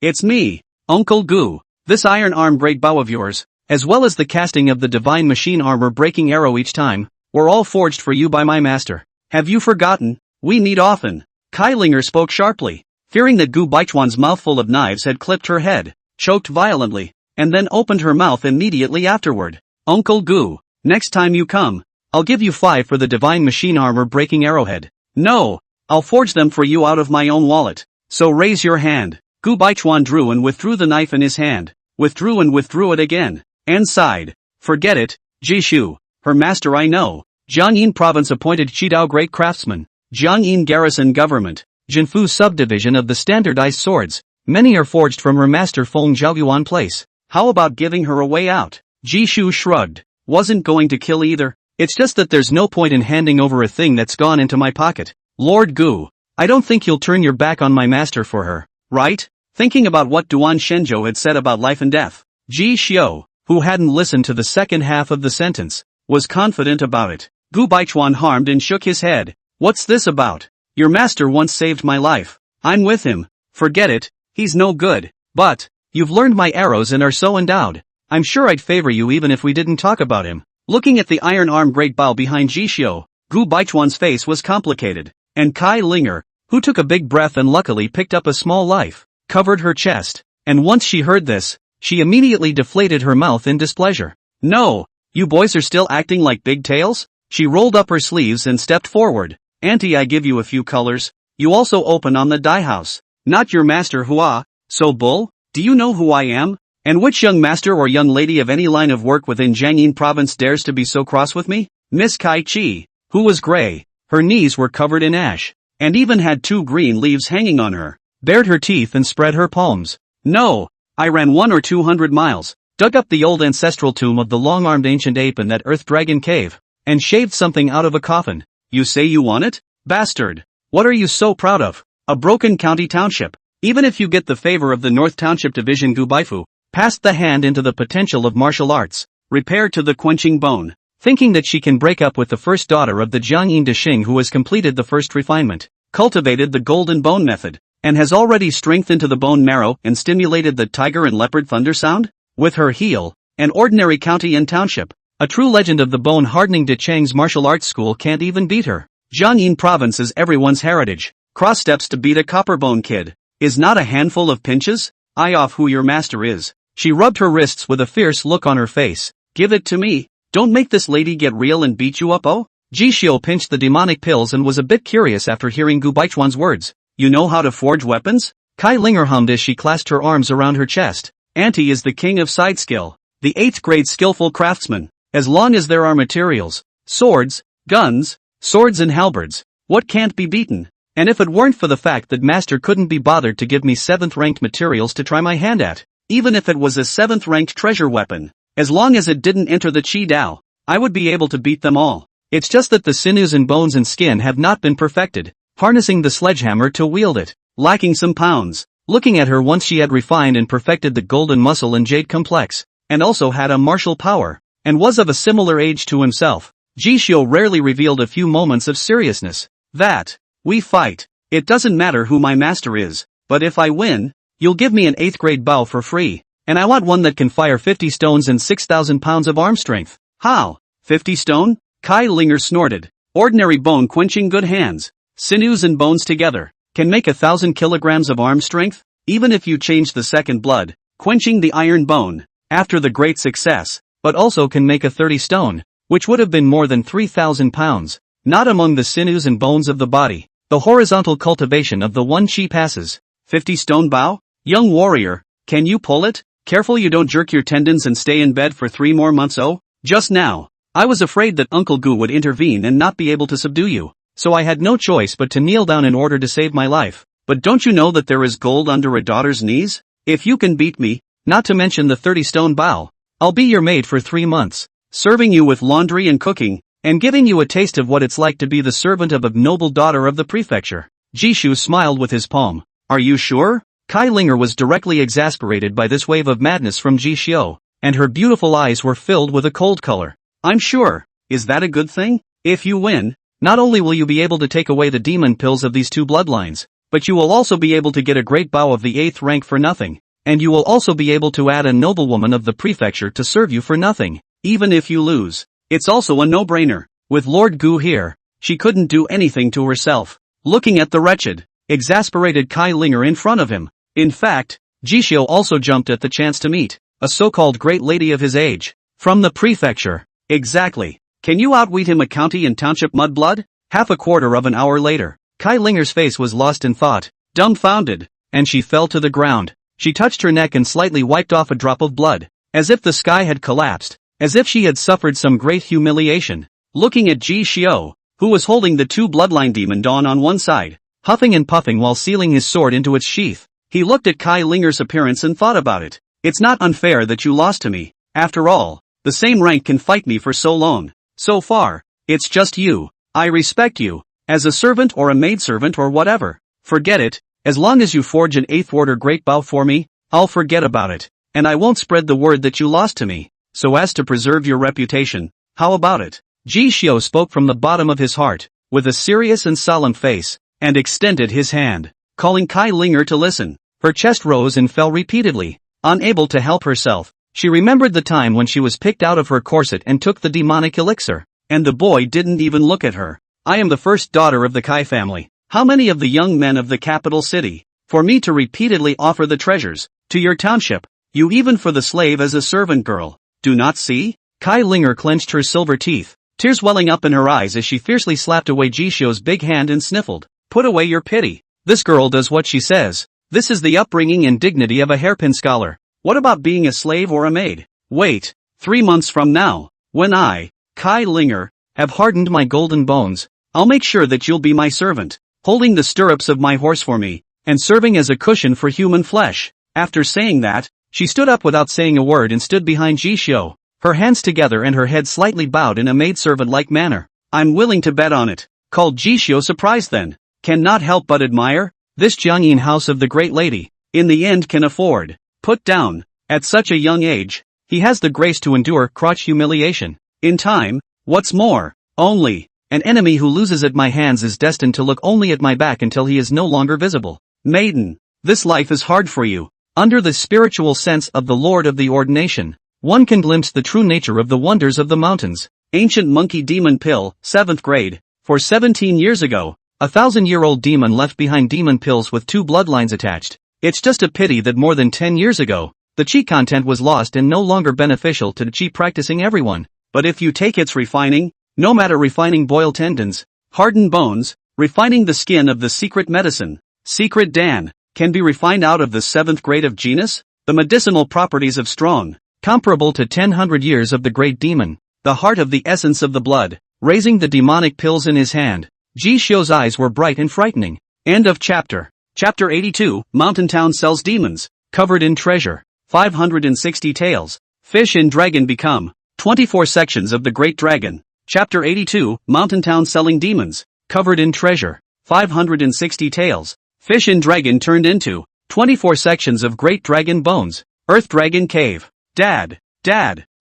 it's me, Uncle Gu. This iron arm great bow of yours, as well as the casting of the divine machine armor breaking arrow each time, were all forged for you by my master. Have you forgotten? We meet often. Kai Linger spoke sharply, fearing that Gu Baichuan's mouthful of knives had clipped her head, choked violently, and then opened her mouth immediately afterward. Uncle Gu, next time you come, I'll give you 5 for the divine machine armor breaking arrowhead. No, I'll forge them for you out of my own wallet. So raise your hand. Gu Baichuan drew and withdrew the knife in his hand, withdrew and withdrew it again, and sighed. Forget it, Jishu, her master I know. Jiangyin Province appointed Qidao Great Craftsman, Jiangyin Garrison Government, Jinfu Subdivision of the Standardized Swords. Many are forged from her master Feng Zhaoyuan Place. How about giving her a way out? Jishu shrugged. Wasn't going to kill either. It's just that there's no point in handing over a thing that's gone into my pocket. Lord Gu, I don't think you'll turn your back on my master for her, right? Thinking about what Duan Shenzhou had said about life and death, Ji Xiu, who hadn't listened to the second half of the sentence, was confident about it. Gu Baichuan harmed and shook his head. What's this about? Your master once saved my life. I'm with him. Forget it, he's no good. But, you've learned my arrows and are so endowed. I'm sure I'd favor you even if we didn't talk about him. Looking at the iron arm great bow behind Ji Xiu, Gu Baichuan's face was complicated, and Kai Linger, who took a big breath and luckily picked up a small life, covered her chest, and once she heard this, she immediately deflated her mouth in displeasure. No, you boys are still acting like big tails? She rolled up her sleeves and stepped forward. Auntie, I give you a few colors. You also open on the dye house. Not your master Hua. So bull, do you know who I am? And which young master or young lady of any line of work within Jiangyin Province dares to be so cross with me? Miss Kai Chi, who was gray, her knees were covered in ash, and even had 2 green leaves hanging on her, bared her teeth and spread her palms. No, I ran 100 or 200 miles, dug up the old ancestral tomb of the long-armed ancient ape in that earth dragon cave, and shaved something out of a coffin. You say you want it? Bastard. What are you so proud of? A broken county township. Even if you get the favor of the North Township Division Gu Baifu, passed the hand into the potential of martial arts, repaired to the quenching bone, thinking that she can break up with the first daughter of the Jiangyin Deshing who has completed the first refinement, cultivated the golden bone method. and has already strengthened to the bone marrow and stimulated the tiger and leopard thunder sound? With her heel, an ordinary county and township, a true legend of the bone-hardening De Chang's martial arts school can't even beat her. Jiangyin province is everyone's heritage. Cross steps to beat a copperbone kid. Is not a handful of pinches? Eye off who your master is. She rubbed her wrists with a fierce look on her face. Give it to me. Don't make this lady get real and beat you up, oh? Jishio pinched the demonic pills and was a bit curious after hearing Gu Baichuan's words. You know how to forge weapons? Kai Linger hummed as she clasped her arms around her chest. Auntie is the king of side skill. The 8th grade skillful craftsman. As long as there are materials. Swords, guns, swords and halberds. What can't be beaten? And if it weren't for the fact that master couldn't be bothered to give me 7th ranked materials to try my hand at. Even if it was a 7th ranked treasure weapon. As long as it didn't enter the Qi Dao, I would be able to beat them all. It's just that the sinews and bones and skin have not been perfected, harnessing the sledgehammer to wield it, lacking some pounds. Looking at her once she had refined and perfected the golden muscle and jade complex, and also had a martial power, and was of a similar age to himself. Jishio rarely revealed a few moments of seriousness. That, we fight. It doesn't matter who my master is, but if I win, you'll give me an 8th grade bow for free, and I want one that can fire 50 stones and 6,000 pounds of arm strength. How? 50 stone? Kai Linger snorted. Ordinary bone quenching good hands, sinews and bones together, can make 1,000 kilograms of arm strength, even if you change the second blood, quenching the iron bone, after the great success, but also can make a 30 stone, which would have been more than 3,000 pounds, not among the sinews and bones of the body, the horizontal cultivation of the one Qi passes. 50 stone bow? Young warrior, can you pull it? Careful you don't jerk your tendons and stay in bed for 3 more months. Oh, just now. I was afraid that Uncle Gu would intervene and not be able to subdue you, so I had no choice but to kneel down in order to save my life. But don't you know that there is gold under a daughter's knees? If you can beat me, not to mention the 30 stone bow, I'll be your maid for 3 months, serving you with laundry and cooking, and giving you a taste of what it's like to be the servant of a noble daughter of the prefecture. Jishu smiled with his palm. Are you sure? Kai Linger was directly exasperated by this wave of madness from Jishio, and her beautiful eyes were filled with a cold color. I'm sure. Is that a good thing? If you win, not only will you be able to take away the demon pills of these 2 bloodlines, but you will also be able to get a great bow of the 8th rank for nothing, and you will also be able to add a noblewoman of the prefecture to serve you for nothing, even if you lose. It's also a no-brainer. With Lord Gu here, she couldn't do anything to herself. Looking at the wretched, exasperated Kai Linger in front of him. In fact, Jishio also jumped at the chance to meet a so-called great lady of his age, from the prefecture. Exactly. Can you outwit him a county and township mudblood? Half a quarter of an hour later, Kai Linger's face was lost in thought, dumbfounded, and she fell to the ground. She touched her neck and slightly wiped off a drop of blood, as if the sky had collapsed, as if she had suffered some great humiliation. Looking at Ji Xiao, who was holding the 2 bloodline demon dawn on one side, huffing and puffing while sealing his sword into its sheath, he looked at Kai Linger's appearance and thought about it. It's not unfair that you lost to me. After all, the same rank can fight me for so long. So far, it's just you. I respect you, as a servant or a maidservant or whatever. Forget it, as long as you forge an 8th order great bow for me, I'll forget about it, and I won't spread the word that you lost to me, so as to preserve your reputation. How about it? Ji Xiao spoke from the bottom of his heart, with a serious and solemn face, and extended his hand, calling Kai Linger to listen. Her chest rose and fell repeatedly. Unable to help herself, she remembered the time when she was picked out of her corset and took the demonic elixir, and the boy didn't even look at her. I am the first daughter of the Kai family. How many of the young men of the capital city, for me to repeatedly offer the treasures, to your township, you even for the slave as a servant girl, do not see? Kai Linger clenched her silver teeth, tears welling up in her eyes as she fiercely slapped away Jishio's big hand and sniffled. Put away your pity. This girl does what she says. This is the upbringing and dignity of a hairpin scholar. What about being a slave or a maid? Wait, 3 months from now, when I, Kai Linger, have hardened my golden bones, I'll make sure that you'll be my servant, holding the stirrups of my horse for me, and serving as a cushion for human flesh. After saying that, she stood up without saying a word and stood behind Jishio, her hands together and her head slightly bowed in a maidservant-like manner. I'm willing to bet on it, called Jishio surprised then. Cannot help but admire, this Jiangyin house of the great lady, in the end can afford. Put down, at such a young age, he has the grace to endure crotch humiliation. In time, what's more, only, an enemy who loses at my hands is destined to look only at my back until he is no longer visible. Maiden, this life is hard for you. Under the spiritual sense of the Lord of the Ordination, one can glimpse the true nature of the wonders of the mountains. Ancient monkey demon pill, 7th grade. For 17 years ago, a 1,000-year-old demon left behind demon pills with 2 bloodlines attached. It's just a pity that more than 10 years ago, the chi content was lost and no longer beneficial to the chi practicing everyone. But if you take its refining, no matter refining boiled tendons, hardened bones, refining the skin of the secret medicine, secret Dan, can be refined out of the 7th grade of genus, the medicinal properties of strong, comparable to 1,000 years of the great demon, the heart of the essence of the blood, raising the demonic pills in his hand. Ji Xiu's eyes were bright and frightening. End of chapter. Chapter 82, Mountain Town sells demons, covered in treasure, 560 tales, fish and dragon become, 24 sections of the great dragon. Chapter 82, Mountain Town selling demons, covered in treasure, 560 tales, fish and dragon turned into, 24 sections of great dragon bones, earth dragon cave. Dad,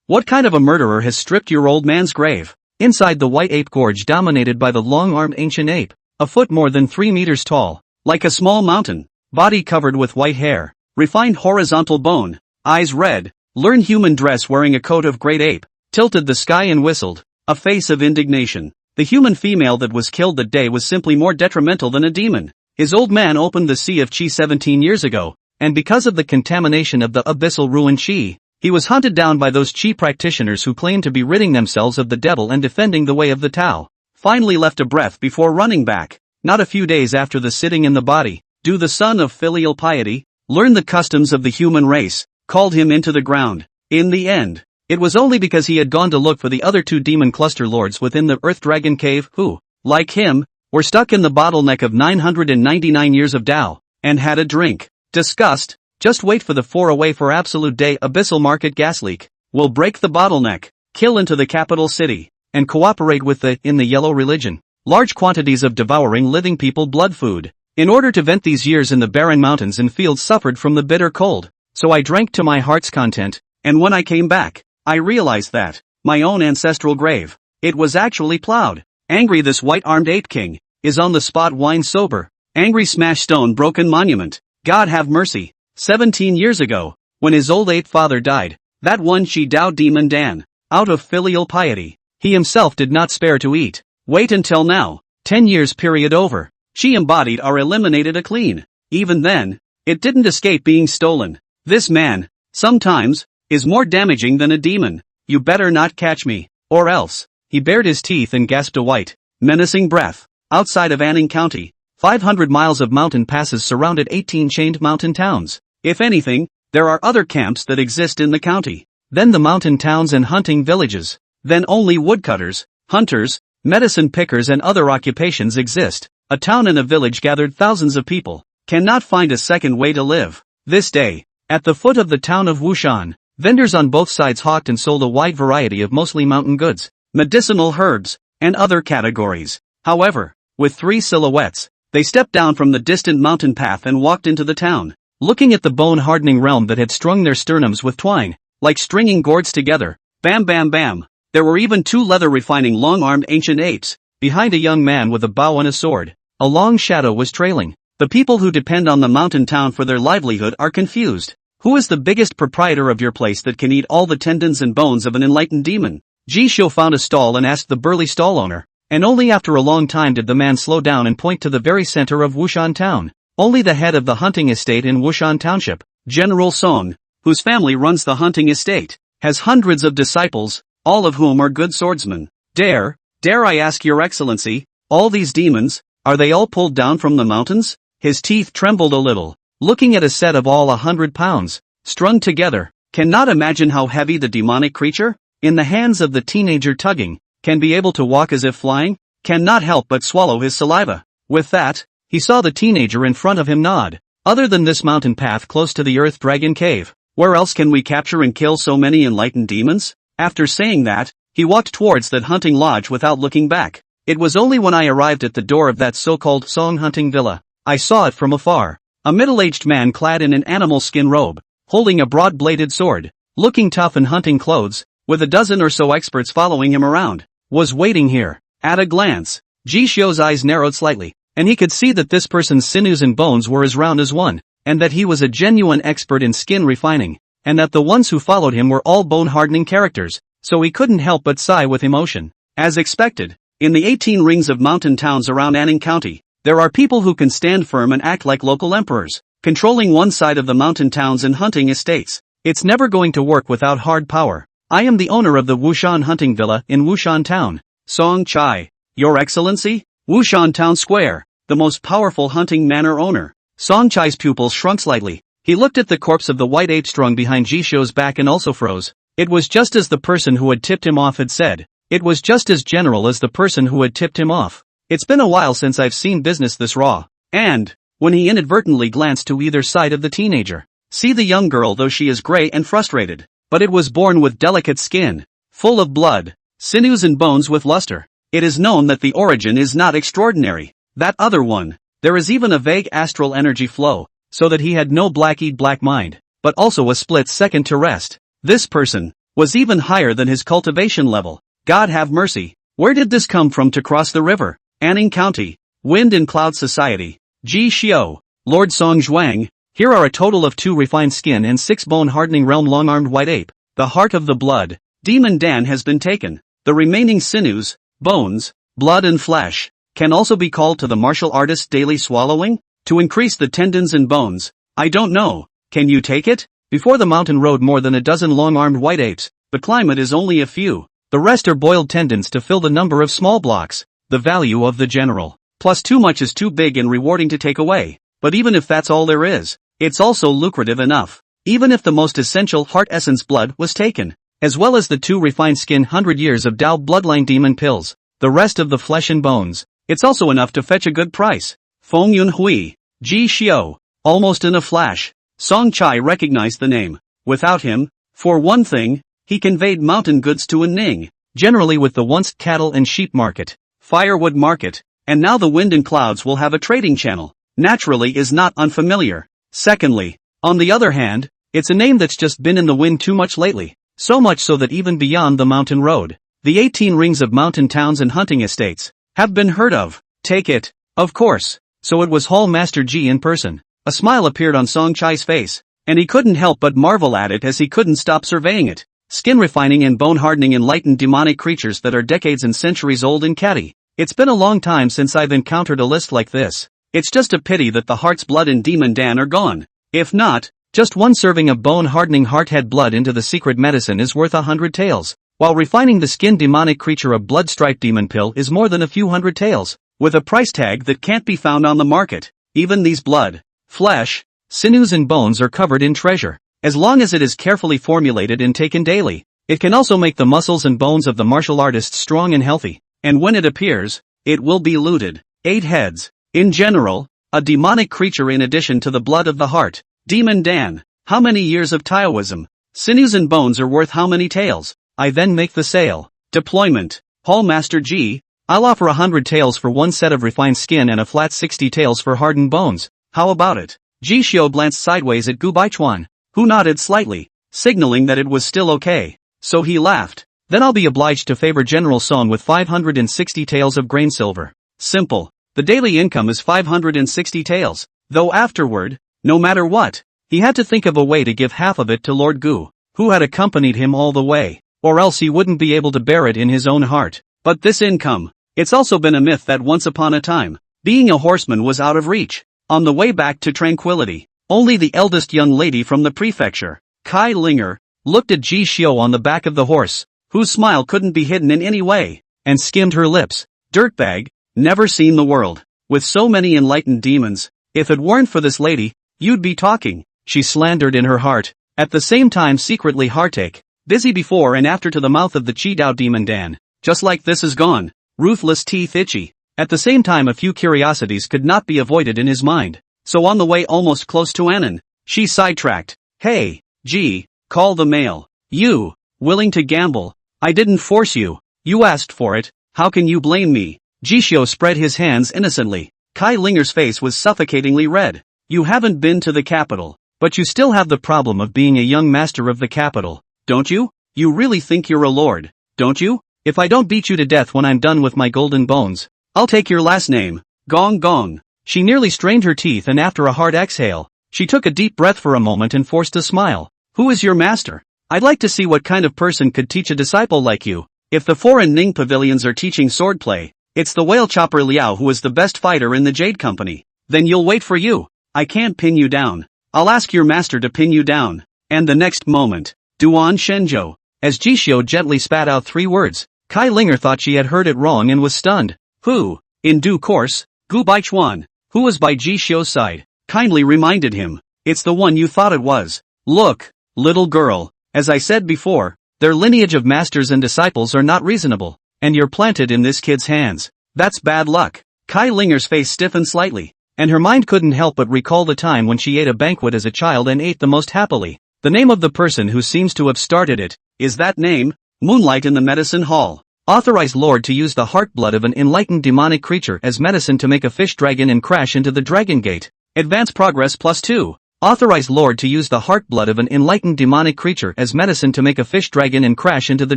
what kind of a murderer has stripped your old man's grave? Inside the white ape gorge dominated by the long-armed ancient ape, a foot more than 3 meters tall, like a small mountain, body covered with white hair, refined horizontal bone, eyes red, learned human dress wearing a coat of great ape, tilted the sky and whistled, a face of indignation. The human female that was killed that day was simply more detrimental than a demon. His old man opened the sea of chi 17 years ago, and because of the contamination of the abyssal ruined chi, he was hunted down by those chi practitioners who claimed to be ridding themselves of the devil and defending the way of the Tao. Finally left a breath before running back. Not a few days after the sitting in the body, Do the son of filial piety, learn the customs of the human race, called him into the ground. In the end, it was only because he had gone to look for the other 2 demon cluster lords within the Earth Dragon Cave who, like him, were stuck in the bottleneck of 999 years of Tao, and had a drink. Disgust, just wait for the 4 away for absolute day abyssal market gas leak, will break the bottleneck, kill into the capital city, and cooperate with in the yellow religion. Large quantities of devouring living people blood food. In order to vent these years in the barren mountains and fields suffered from the bitter cold. So I drank to my heart's content, and when I came back, I realized that my own ancestral grave, it was actually plowed. Angry this white-armed ape king, is on the spot wine sober. Angry smash stone broken monument. God have mercy. 17 years ago, when his old ape father died, that one Shi Dao demon Dan, out of filial piety, he himself did not spare to eat. Wait until now, 10 years period over, Chi embodied are eliminated a clean. Even then, it didn't escape being stolen. This man, sometimes, is more damaging than a demon. You better not catch me, or else. He bared his teeth and gasped a white, menacing breath. Outside of Anning County, 500 miles of mountain passes surrounded 18 chained mountain towns. If anything, there are other camps that exist in the county. Then the mountain towns and hunting villages. Then only woodcutters, hunters, medicine pickers and other occupations exist. A town and a village gathered thousands of people, cannot find a second way to live. This day, at the foot of the town of Wushan, vendors on both sides hawked and sold a wide variety of mostly mountain goods, medicinal herbs, and other categories. However, with 3 silhouettes, they stepped down from the distant mountain path and walked into the town, looking at the bone-hardening realm that had strung their sternums with twine, like stringing gourds together. Bam bam bam. There were even 2 leather-refining long-armed ancient apes, behind a young man with a bow and a sword. A long shadow was trailing. The people who depend on the mountain town for their livelihood are confused. Who is the biggest proprietor of your place that can eat all the tendons and bones of an enlightened demon? Ji Xiu found a stall and asked the burly stall owner, and only after a long time did the man slow down and point to the very center of Wushan town. Only the head of the hunting estate in Wushan Township, General Song, whose family runs the hunting estate, has hundreds of disciples, all of whom are good swordsmen. Dare I ask your excellency, all these demons, are they all pulled down from the mountains? His teeth trembled a little, looking at a set of all 100 pounds, strung together. Cannot imagine how heavy the demonic creature, in the hands of the teenager tugging, can be able to walk as if flying, cannot help but swallow his saliva. With that, he saw the teenager in front of him nod. Other than this mountain path close to the Earth Dragon Cave, where else can we capture and kill so many enlightened demons? After saying that, he walked towards that hunting lodge without looking back. It was only when I arrived at the door of that so-called Song hunting villa, I saw it from afar. A middle-aged man clad in an animal skin robe, holding a broad-bladed sword, looking tough in hunting clothes, with a dozen or so experts following him around, was waiting here. At a glance, Ji Xiu's eyes narrowed slightly. and he could see that this person's sinews and bones were as round as one, and that he was a genuine expert in skin refining, and that the ones who followed him were all bone-hardening characters, so he couldn't help but sigh with emotion. As expected, in the 18 rings of mountain towns around Anning County, there are people who can stand firm and act like local emperors, controlling one side of the mountain towns and hunting estates. It's never going to work without hard power. I am the owner of the Wushan hunting villa in Wushan Town. Song Chai. Your Excellency? Wushan Town Square, the most powerful hunting manor owner. Song Chai's pupils shrunk slightly. He looked at the corpse of the white ape strung behind Jishio's back and also froze. It was just as the person who had tipped him off had said. It was just as general as the person who had tipped him off. It's been a while since I've seen business this raw. And, when he inadvertently glanced to either side of the teenager, see the young girl, though she is gray and frustrated, but it was born with delicate skin, full of blood, sinews and bones with luster. It is known that the origin is not extraordinary. That other one, there is even a vague astral energy flow, so that he had no black mind, but also a split second to rest. This person was even higher than his cultivation level. God have mercy. Where did this come from to cross the river? Anning County, Wind and Cloud Society, Ji Xiao, Lord Song Zhuang. Here are a total of 2 refined skin and 6 bone-hardening realm long-armed white ape. The heart of the blood, Demon Dan, has been taken. The remaining sinews, bones, blood and flesh, can also be called to the martial artist's daily swallowing, to increase the tendons and bones. I don't know, can you take it? Before the mountain rode more than a dozen long-armed white apes. The climate is only a few. The rest are boiled tendons to fill the number of small blocks. The value of the general. Plus too much is too big and rewarding to take away. But even if that's all there is, it's also lucrative enough. Even if the most essential heart essence blood was taken, as well as the 2 refined skin 100 years of Dao bloodline demon pills, the rest of the flesh and bones, it's also enough to fetch a good price. Feng Yunhui, Ji Xiao, almost in a flash, Song Chai recognized the name. Without him, for one thing, he conveyed mountain goods to Anning, generally with the once cattle and sheep market, firewood market, and now the wind and clouds will have a trading channel. Naturally is not unfamiliar. Secondly, on the other hand, it's a name that's just been in the wind too much lately, so much so that even beyond the mountain road, the 18 rings of mountain towns and hunting estates have been heard of. Take it, of course. So it was Hall Master Ji in person. A smile appeared on Song Chai's face, and he couldn't help but marvel at it as he couldn't stop surveying it. Skin refining and bone hardening enlightened demonic creatures that are decades and centuries old and catty. It's been a long time since I've encountered a list like this. It's just a pity that the heart's blood and Demon Dan are gone. If not, just one serving of bone-hardening heart-head blood into the secret medicine is worth 100 taels, while refining the skin demonic creature of blood-striped demon pill is more than a few hundred taels, with a price tag that can't be found on the market. Even these blood, flesh, sinews and bones are covered in treasure. As long as it is carefully formulated and taken daily, it can also make the muscles and bones of the martial artist strong and healthy. And when it appears, it will be looted. 8 heads. In general, a demonic creature in addition to the blood of the heart. Demon Dan. How many years of Taoism? Sinews and bones are worth how many taels? I then make the sale. Deployment. Hall Master G. I'll offer 100 taels for one set of refined skin and a flat 60 taels for hardened bones. How about it? Ji Xiao glanced sideways at Gu Baichuan, who nodded slightly, signaling that it was still okay. So he laughed. Then I'll be obliged to favor General Song with 560 taels of grain silver. Simple. The daily income is 560 taels, though afterward, no matter what, he had to think of a way to give half of it to Lord Gu, who had accompanied him all the way, or else he wouldn't be able to bear it in his own heart. But this income, it's also been a myth that once upon a time, being a horseman was out of reach. On the way back to tranquility, only the eldest young lady from the prefecture, Kai Linger, looked at Ji Xiao on the back of the horse, whose smile couldn't be hidden in any way, and skimmed her lips. Dirtbag, never seen the world. With so many enlightened demons, if it weren't for this lady, you'd be talking, she slandered in her heart, at the same time secretly heartache, busy before and after to the mouth of the Chi Dao Demon Dan. Just like this is gone, ruthless teeth itchy. At the same time a few curiosities could not be avoided in his mind, so on the way almost close to Annan, she sidetracked. Hey, G, call the mail. You, willing to gamble? I didn't force you. You asked for it, how can you blame me? Jishio spread his hands innocently. Kai Linger's face was suffocatingly red. You haven't been to the capital, but you still have the problem of being a young master of the capital, don't you? You really think you're a lord, don't you? If I don't beat you to death when I'm done with my golden bones, I'll take your last name. Gong gong. She nearly strained her teeth, and after a hard exhale, she took a deep breath for a moment and forced a smile. Who is your master? I'd like to see what kind of person could teach a disciple like you. If the foreign Ning pavilions are teaching swordplay, it's the whale chopper Liao who is the best fighter in the Jade Company. Then you'll wait for you. I can't pin you down. I'll ask your master to pin you down. And the next moment, Duan Shenzhou. As Jishio gently spat out 3 words, Kai Linger thought she had heard it wrong and was stunned. Who? In due course, Gu Baichuan, who was by Jishio's side, kindly reminded him. It's the one you thought it was. Look, little girl, as I said before, their lineage of masters and disciples are not reasonable, and you're planted in this kid's hands. That's bad luck. Kai Linger's face stiffened slightly, and her mind couldn't help but recall the time when she ate a banquet as a child and ate the most happily. The name of the person who seems to have started it, is that name? Moonlight in the Medicine Hall. Authorized Lord to use the heart blood of an enlightened demonic creature as medicine to make a fish dragon and crash into the Dragon Gate. Advance progress +2. Authorized Lord to use the heart blood of an enlightened demonic creature as medicine to make a fish dragon and crash into the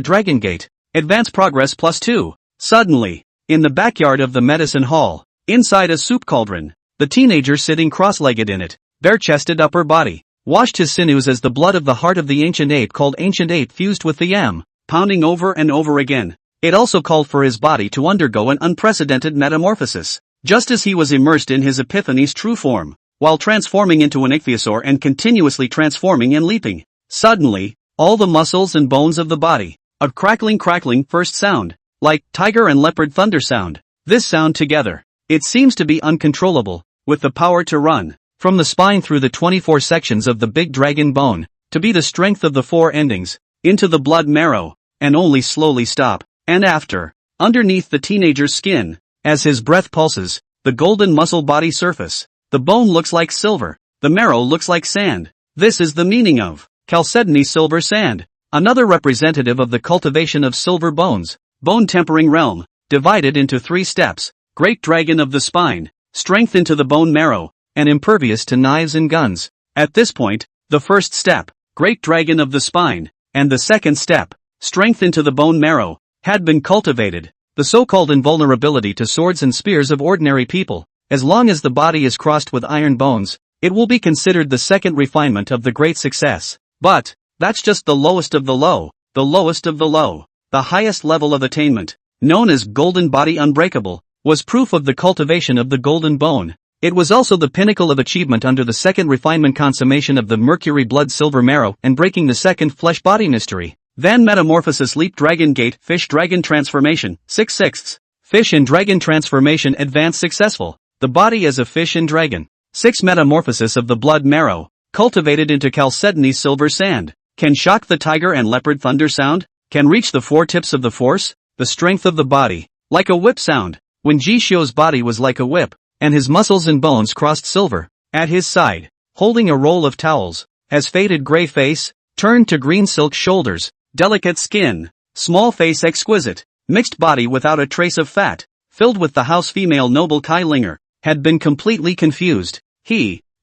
Dragon Gate. Advance progress +2. Suddenly, in the backyard of the medicine hall, inside a soup cauldron, the teenager sitting cross-legged in it, bare-chested upper body, washed his sinews as the blood of the heart of the ancient ape called Ancient Ape fused with the yam, pounding over and over again. It also called for his body to undergo an unprecedented metamorphosis, just as he was immersed in his epiphany's true form, while transforming into an ichthyosaur and continuously transforming and leaping. Suddenly, all the muscles and bones of the body, a crackling first sound, like tiger and leopard thunder sound. This sound together, it seems to be uncontrollable, with the power to run, from the spine through the 24 sections of the big dragon bone, to be the strength of the 4 endings, into the blood marrow, and only slowly stop. And after, underneath the teenager's skin, as his breath pulses, the golden muscle body surface, the bone looks like silver, the marrow looks like sand. This is the meaning of Chalcedony silver sand, another representative of the cultivation of silver bones, bone tempering realm, divided into 3 steps, great dragon of the spine, strength into the bone marrow, and impervious to knives and guns. At this point, the first step, great dragon of the spine, and the second step, strength into the bone marrow, had been cultivated. The so-called invulnerability to swords and spears of ordinary people, as long as the body is crossed with iron bones, it will be considered the second refinement of the great success. But, that's just the lowest of the low, the lowest of the low. The highest level of attainment, known as golden body unbreakable, was proof of the cultivation of the golden bone. It was also the pinnacle of achievement under the second refinement consummation of the mercury blood silver marrow and breaking the second flesh body mystery. Then metamorphosis leap dragon gate fish dragon transformation 6/6. Fish and dragon transformation advance successful. The body as a fish and dragon. 6 metamorphosis of the blood marrow, cultivated into chalcedony silver sand. Can shock the tiger and leopard thunder sound? Can reach the 4 tips of the force? The strength of the body, like a whip sound. When Jishio's body was like a whip, and his muscles and bones crossed silver, at his side, holding a roll of towels, as faded gray face, turned to green silk shoulders, delicate skin, small face exquisite, mixed body without a trace of fat, filled with the house female noble Kai Linger, had been completely confused.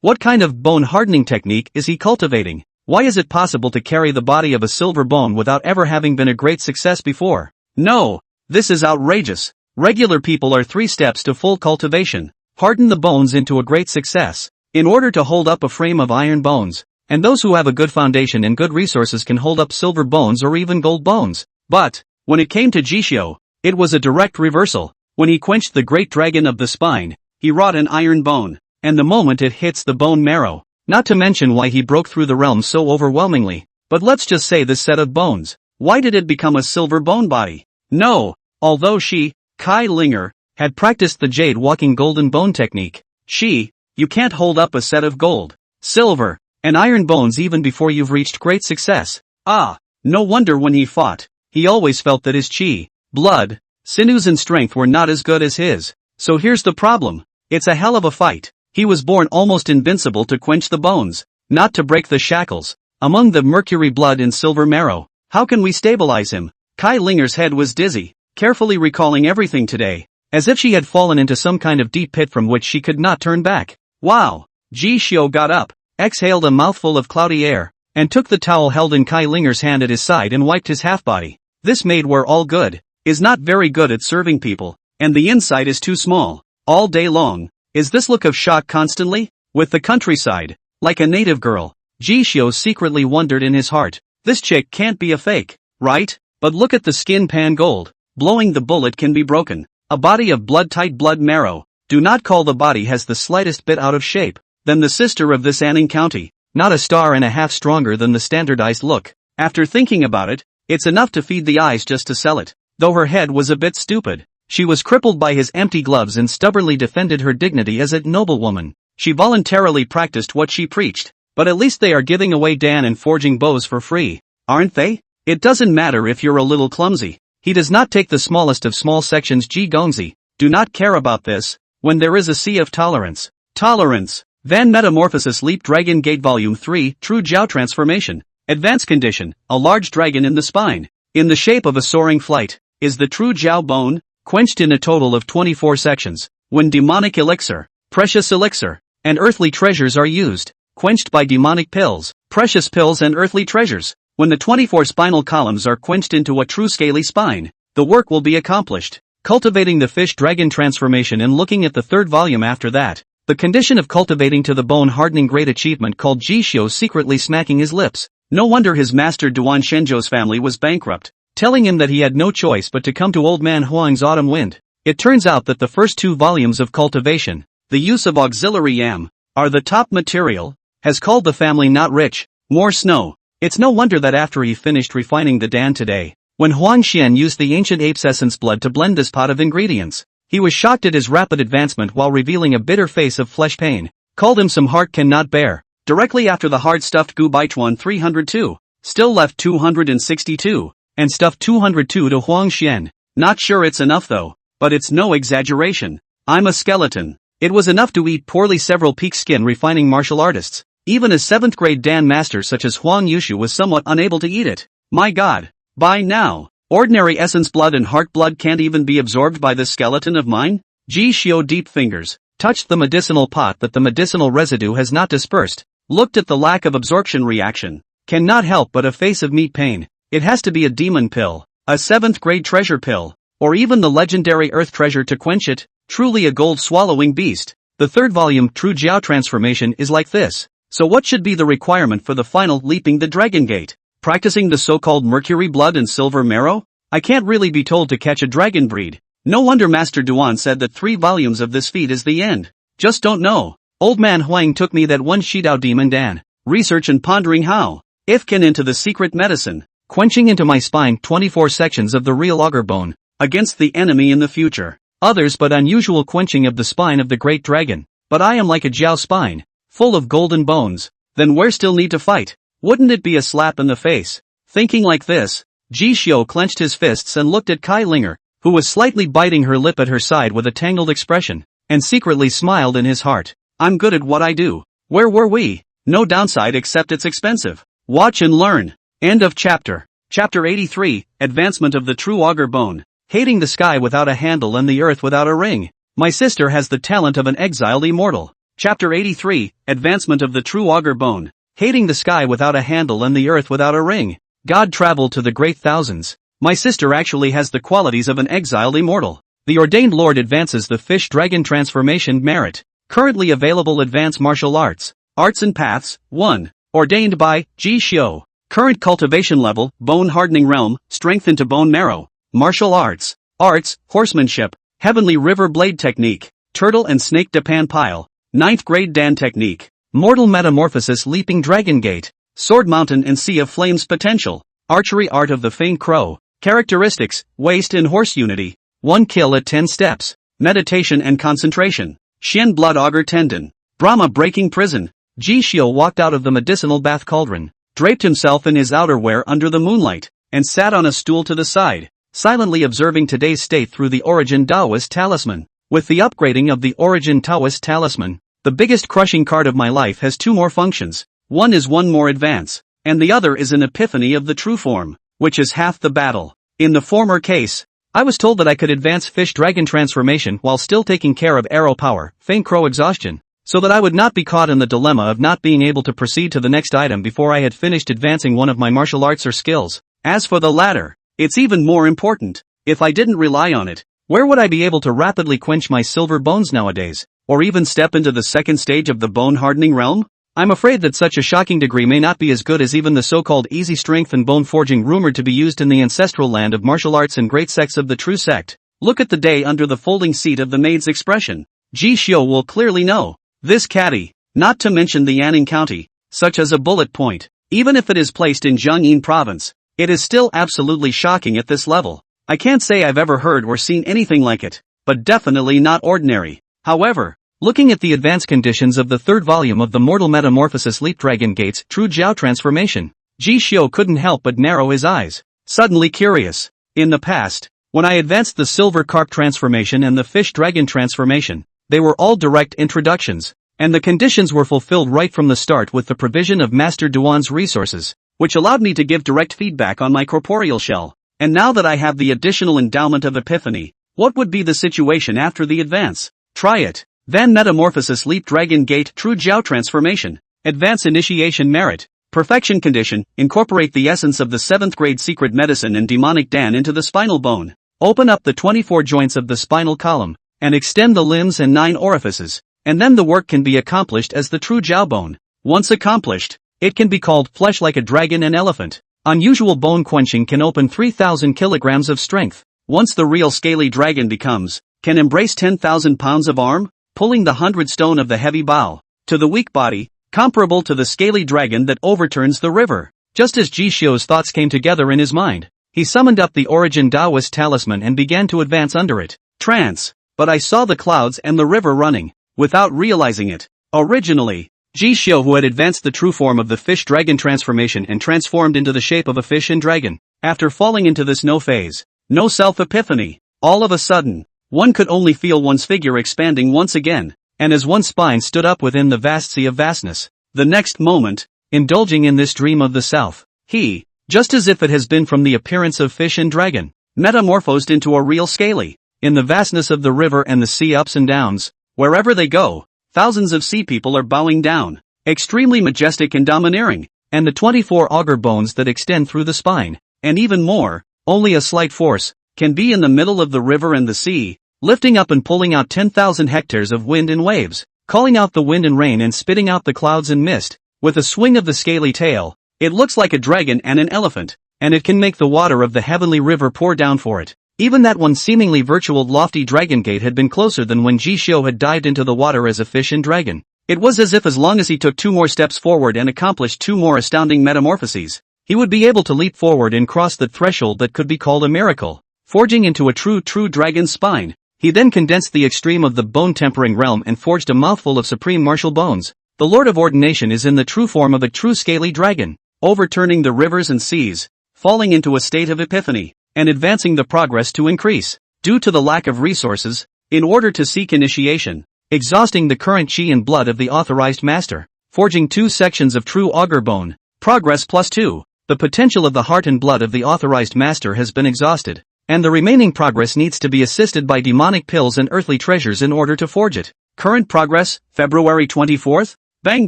What kind of bone hardening technique is he cultivating? Why is it possible to carry the body of a silver bone without ever having been a great success before? No, this is outrageous. Regular people are 3 steps to full cultivation. Harden the bones into a great success, in order to hold up a frame of iron bones. And those who have a good foundation and good resources can hold up silver bones or even gold bones. But, when it came to Jishio, it was a direct reversal. When he quenched the great dragon of the spine, he wrought an iron bone, and the moment it hits the bone marrow, not to mention why he broke through the realm so overwhelmingly, but let's just say this set of bones, why did it become a silver bone body? No, although she, Kai Linger, had practiced the jade walking golden bone technique, you can't hold up a set of gold, silver, and iron bones even before you've reached great success. No wonder when he fought, he always felt that his chi, blood, sinews and strength were not as good as his. So here's the problem. It's a hell of a fight. He was born almost invincible to quench the bones, not to break the shackles. Among the mercury blood and silver marrow, how can we stabilize him? Kai Linger's head was dizzy, carefully recalling everything today, as if she had fallen into some kind of deep pit from which she could not turn back. Wow! Jishio got up, exhaled a mouthful of cloudy air, and took the towel held in Kai Linger's hand at his side and wiped his half-body. This maid we're all good, is not very good at serving people, and the inside is too small. all day long. Is this look of shock constantly? With the countryside, like a native girl, Jishio secretly wondered in his heart, this chick can't be a fake, right? But look at the skin pan gold, blowing the bullet can be broken. A body of blood-tight blood marrow, do not call the body has the slightest bit out of shape, then the sister of this Anning County, not a star and a half stronger than the standardized look. After thinking about it, it's enough to feed the eyes just to sell it. Though her head was a bit stupid, she was crippled by his empty gloves and stubbornly defended her dignity as a noblewoman. She voluntarily practiced what she preached, but at least they are giving away Dan and forging bows for free, aren't they? It doesn't matter if you're a little clumsy. He does not take the smallest of small sections. Ji Gongzi, do not care about this, when there is a sea of tolerance. Tolerance. Van Metamorphosis Leap Dragon Gate Volume 3, True Jiao Transformation. Advanced Condition, a large dragon in the spine, in the shape of a soaring flight, is the True Jiao Bone, quenched in a total of 24 sections, when demonic elixir, precious elixir, and earthly treasures are used, quenched by demonic pills, precious pills and earthly treasures. When the 24 spinal columns are quenched into a true scaly spine, the work will be accomplished. Cultivating the fish dragon transformation and looking at the third volume after that, the condition of cultivating to the bone hardening great achievement called Jishio secretly smacking his lips. No wonder his master Duan Shenzhou's family was bankrupt, telling him that he had no choice but to come to old man Huang's autumn wind. It turns out that the first 2 volumes of cultivation, the use of auxiliary yam, are the top material, has called the family not rich, more snow. It's no wonder that after he finished refining the Dan today, when Huang Xian used the ancient ape's essence blood to blend this pot of ingredients, he was shocked at his rapid advancement while revealing a bitter face of flesh pain, called him some heart cannot bear. Directly after the hard-stuffed Gu Baichuan 302, still left 262, and stuffed 202 to Huang Xian. Not sure it's enough though, but it's no exaggeration. I'm a skeleton. It was enough to eat poorly several peak skin refining martial artists. Even a 7th grade Dan master such as Huang Yushu was somewhat unable to eat it. My god. By now, ordinary essence blood and heart blood can't even be absorbed by this skeleton of mine? Ji Shio deep fingers, touched the medicinal pot that the medicinal residue has not dispersed, looked at the lack of absorption reaction, cannot help but a face of meat pain. It has to be a demon pill, a 7th grade treasure pill, or even the legendary earth treasure to quench it, truly a gold swallowing beast. The third volume True Jiao Transformation is like this. So what should be the requirement for the final leaping the dragon gate? Practicing the so-called mercury blood and silver marrow? I can't really be told to catch a dragon breed. No wonder Master Duan said that 3 volumes of this feat is the end. Just don't know. Old man Huang took me that one Shidao demon Dan. Research and pondering how, if can into the secret medicine, quenching into my spine 24 sections of the real auger bone, against the enemy in the future. Others but unusual quenching of the spine of the great dragon. But I am like a Jiao spine, full of golden bones. Then where still need to fight? Wouldn't it be a slap in the face? Thinking like this, Ji Shio clenched his fists and looked at Kai Linger, who was slightly biting her lip at her side with a tangled expression, and secretly smiled in his heart. I'm good at what I do. Where were we? No downside except it's expensive. Watch and learn. End of chapter. Chapter 83, Advancement of the True Auger Bone. Hating the sky without a handle and the earth without a ring. My sister has the talent of an exiled immortal. Chapter 83, Advancement of the True Auger Bone. Hating the sky without a handle and the earth without a ring. God traveled to the great thousands. My sister actually has the qualities of an exiled immortal. The ordained lord advances the fish dragon transformation merit. Currently available advanced martial arts. Arts and paths, 1. Ordained by Ji Shio. Current cultivation level, bone hardening realm, strength into bone marrow. Martial arts. Arts, horsemanship, heavenly river blade technique, turtle and snake Dapan pile. 9th grade Dan technique. Mortal metamorphosis leaping dragon gate. Sword mountain and sea of flames potential. Archery art of the famed crow. Characteristics, waist and horse unity. 1 kill at 10 steps. Meditation and concentration. Shen blood auger tendon. Brahma breaking prison. Ji Shio walked out of the medicinal bath cauldron, draped himself in his outerwear under the moonlight, and sat on a stool to the side, silently observing today's state through the Origin Taoist talisman. With the upgrading of the Origin Taoist talisman, the biggest crushing card of my life has 2 more functions. One is 1 more advance, and the other is an epiphany of the true form, which is half the battle. In the former case, I was told that I could advance fish dragon transformation while still taking care of arrow power, faint crow exhaustion, so that I would not be caught in the dilemma of not being able to proceed to the next item before I had finished advancing one of my martial arts or skills. As for the latter, it's even more important. If I didn't rely on it, Where would I be able to rapidly quench my silver bones nowadays? Or even step into the second stage of the bone hardening realm? I'm afraid that such a shocking degree may not be as good as even the so-called easy strength and bone forging rumored to be used in the ancestral land of martial arts and great sects of the true sect. Look at the day under the folding seat of the maid's expression. Ji Xiu will clearly know. This caddy, not to mention the Anning County, such as a bullet point, even if it is placed in Jiangyin province, it is still absolutely shocking at this level. I can't say I've ever heard or seen anything like it, but definitely not ordinary. However, looking at the advanced conditions of the third volume of the Mortal Metamorphosis Leap Dragon Gate's True Jiao Transformation, Ji Xiu couldn't help but narrow his eyes, suddenly curious. In the past, when I advanced the Silver Carp Transformation and the Fish Dragon Transformation, they were all direct introductions, and the conditions were fulfilled right from the start with the provision of Master Duan's resources, which allowed me to give direct feedback on my corporeal shell. And now that I have the additional endowment of Epiphany, what would be the situation after the advance? Try it. Then Metamorphosis Leap Dragon Gate True Jiao Transformation. Advance Initiation Merit. Perfection Condition. Incorporate the essence of the 7th grade secret medicine and demonic Dan into the spinal bone. Open up the 24 joints of the spinal column, and extend the limbs and 9 orifices, and then the work can be accomplished as the true Jiao bone. Once accomplished, it can be called flesh like a dragon and elephant. Unusual bone quenching can open 3,000 kilograms of strength. Once the real scaly dragon can embrace 10,000 pounds of arm, pulling the 100 stone of the heavy bow, to the weak body, comparable to the scaly dragon that overturns the river. Just as Ji Xiu's thoughts came together in his mind, he summoned up the Origin Taoist talisman and began to advance under it. Trance. But I saw the clouds and the river running, without realizing it. Originally, Ji Xiu, who had advanced the true form of the fish dragon transformation and transformed into the shape of a fish and dragon, after falling into this no phase, no self-epiphany, all of a sudden, one could only feel one's figure expanding once again, and as one's spine stood up within the vast sea of vastness. The next moment, indulging in this dream of the self, he, just as if it has been from the appearance of fish and dragon, metamorphosed into a real scaly. In the vastness of the river and the sea ups and downs, wherever they go, thousands of sea people are bowing down, extremely majestic and domineering, and the 24 auger bones that extend through the spine, and even more, only a slight force, can be in the middle of the river and the sea, lifting up and pulling out 10,000 hectares of wind and waves, calling out the wind and rain and spitting out the clouds and mist. With a swing of the scaly tail, it looks like a dragon and an elephant, and it can make the water of the heavenly river pour down for it. Even that one seemingly virtual lofty dragon gate had been closer than when Ji Xiu had dived into the water as a fish and dragon. It was as if as long as he took 2 more steps forward and accomplished 2 more astounding metamorphoses, he would be able to leap forward and cross the threshold that could be called a miracle, forging into a true dragon's spine. He then condensed the extreme of the bone-tempering realm and forged a mouthful of supreme martial bones. The Lord of Ordination is in the true form of a true scaly dragon, overturning the rivers and seas, falling into a state of epiphany, and advancing the progress to increase, due to the lack of resources, in order to seek initiation, exhausting the current chi and blood of the authorized master, forging 2 sections of true auger bone, progress +2, the potential of the heart and blood of the authorized master has been exhausted, and the remaining progress needs to be assisted by demonic pills and earthly treasures in order to forge it. Current progress, February 24th, bang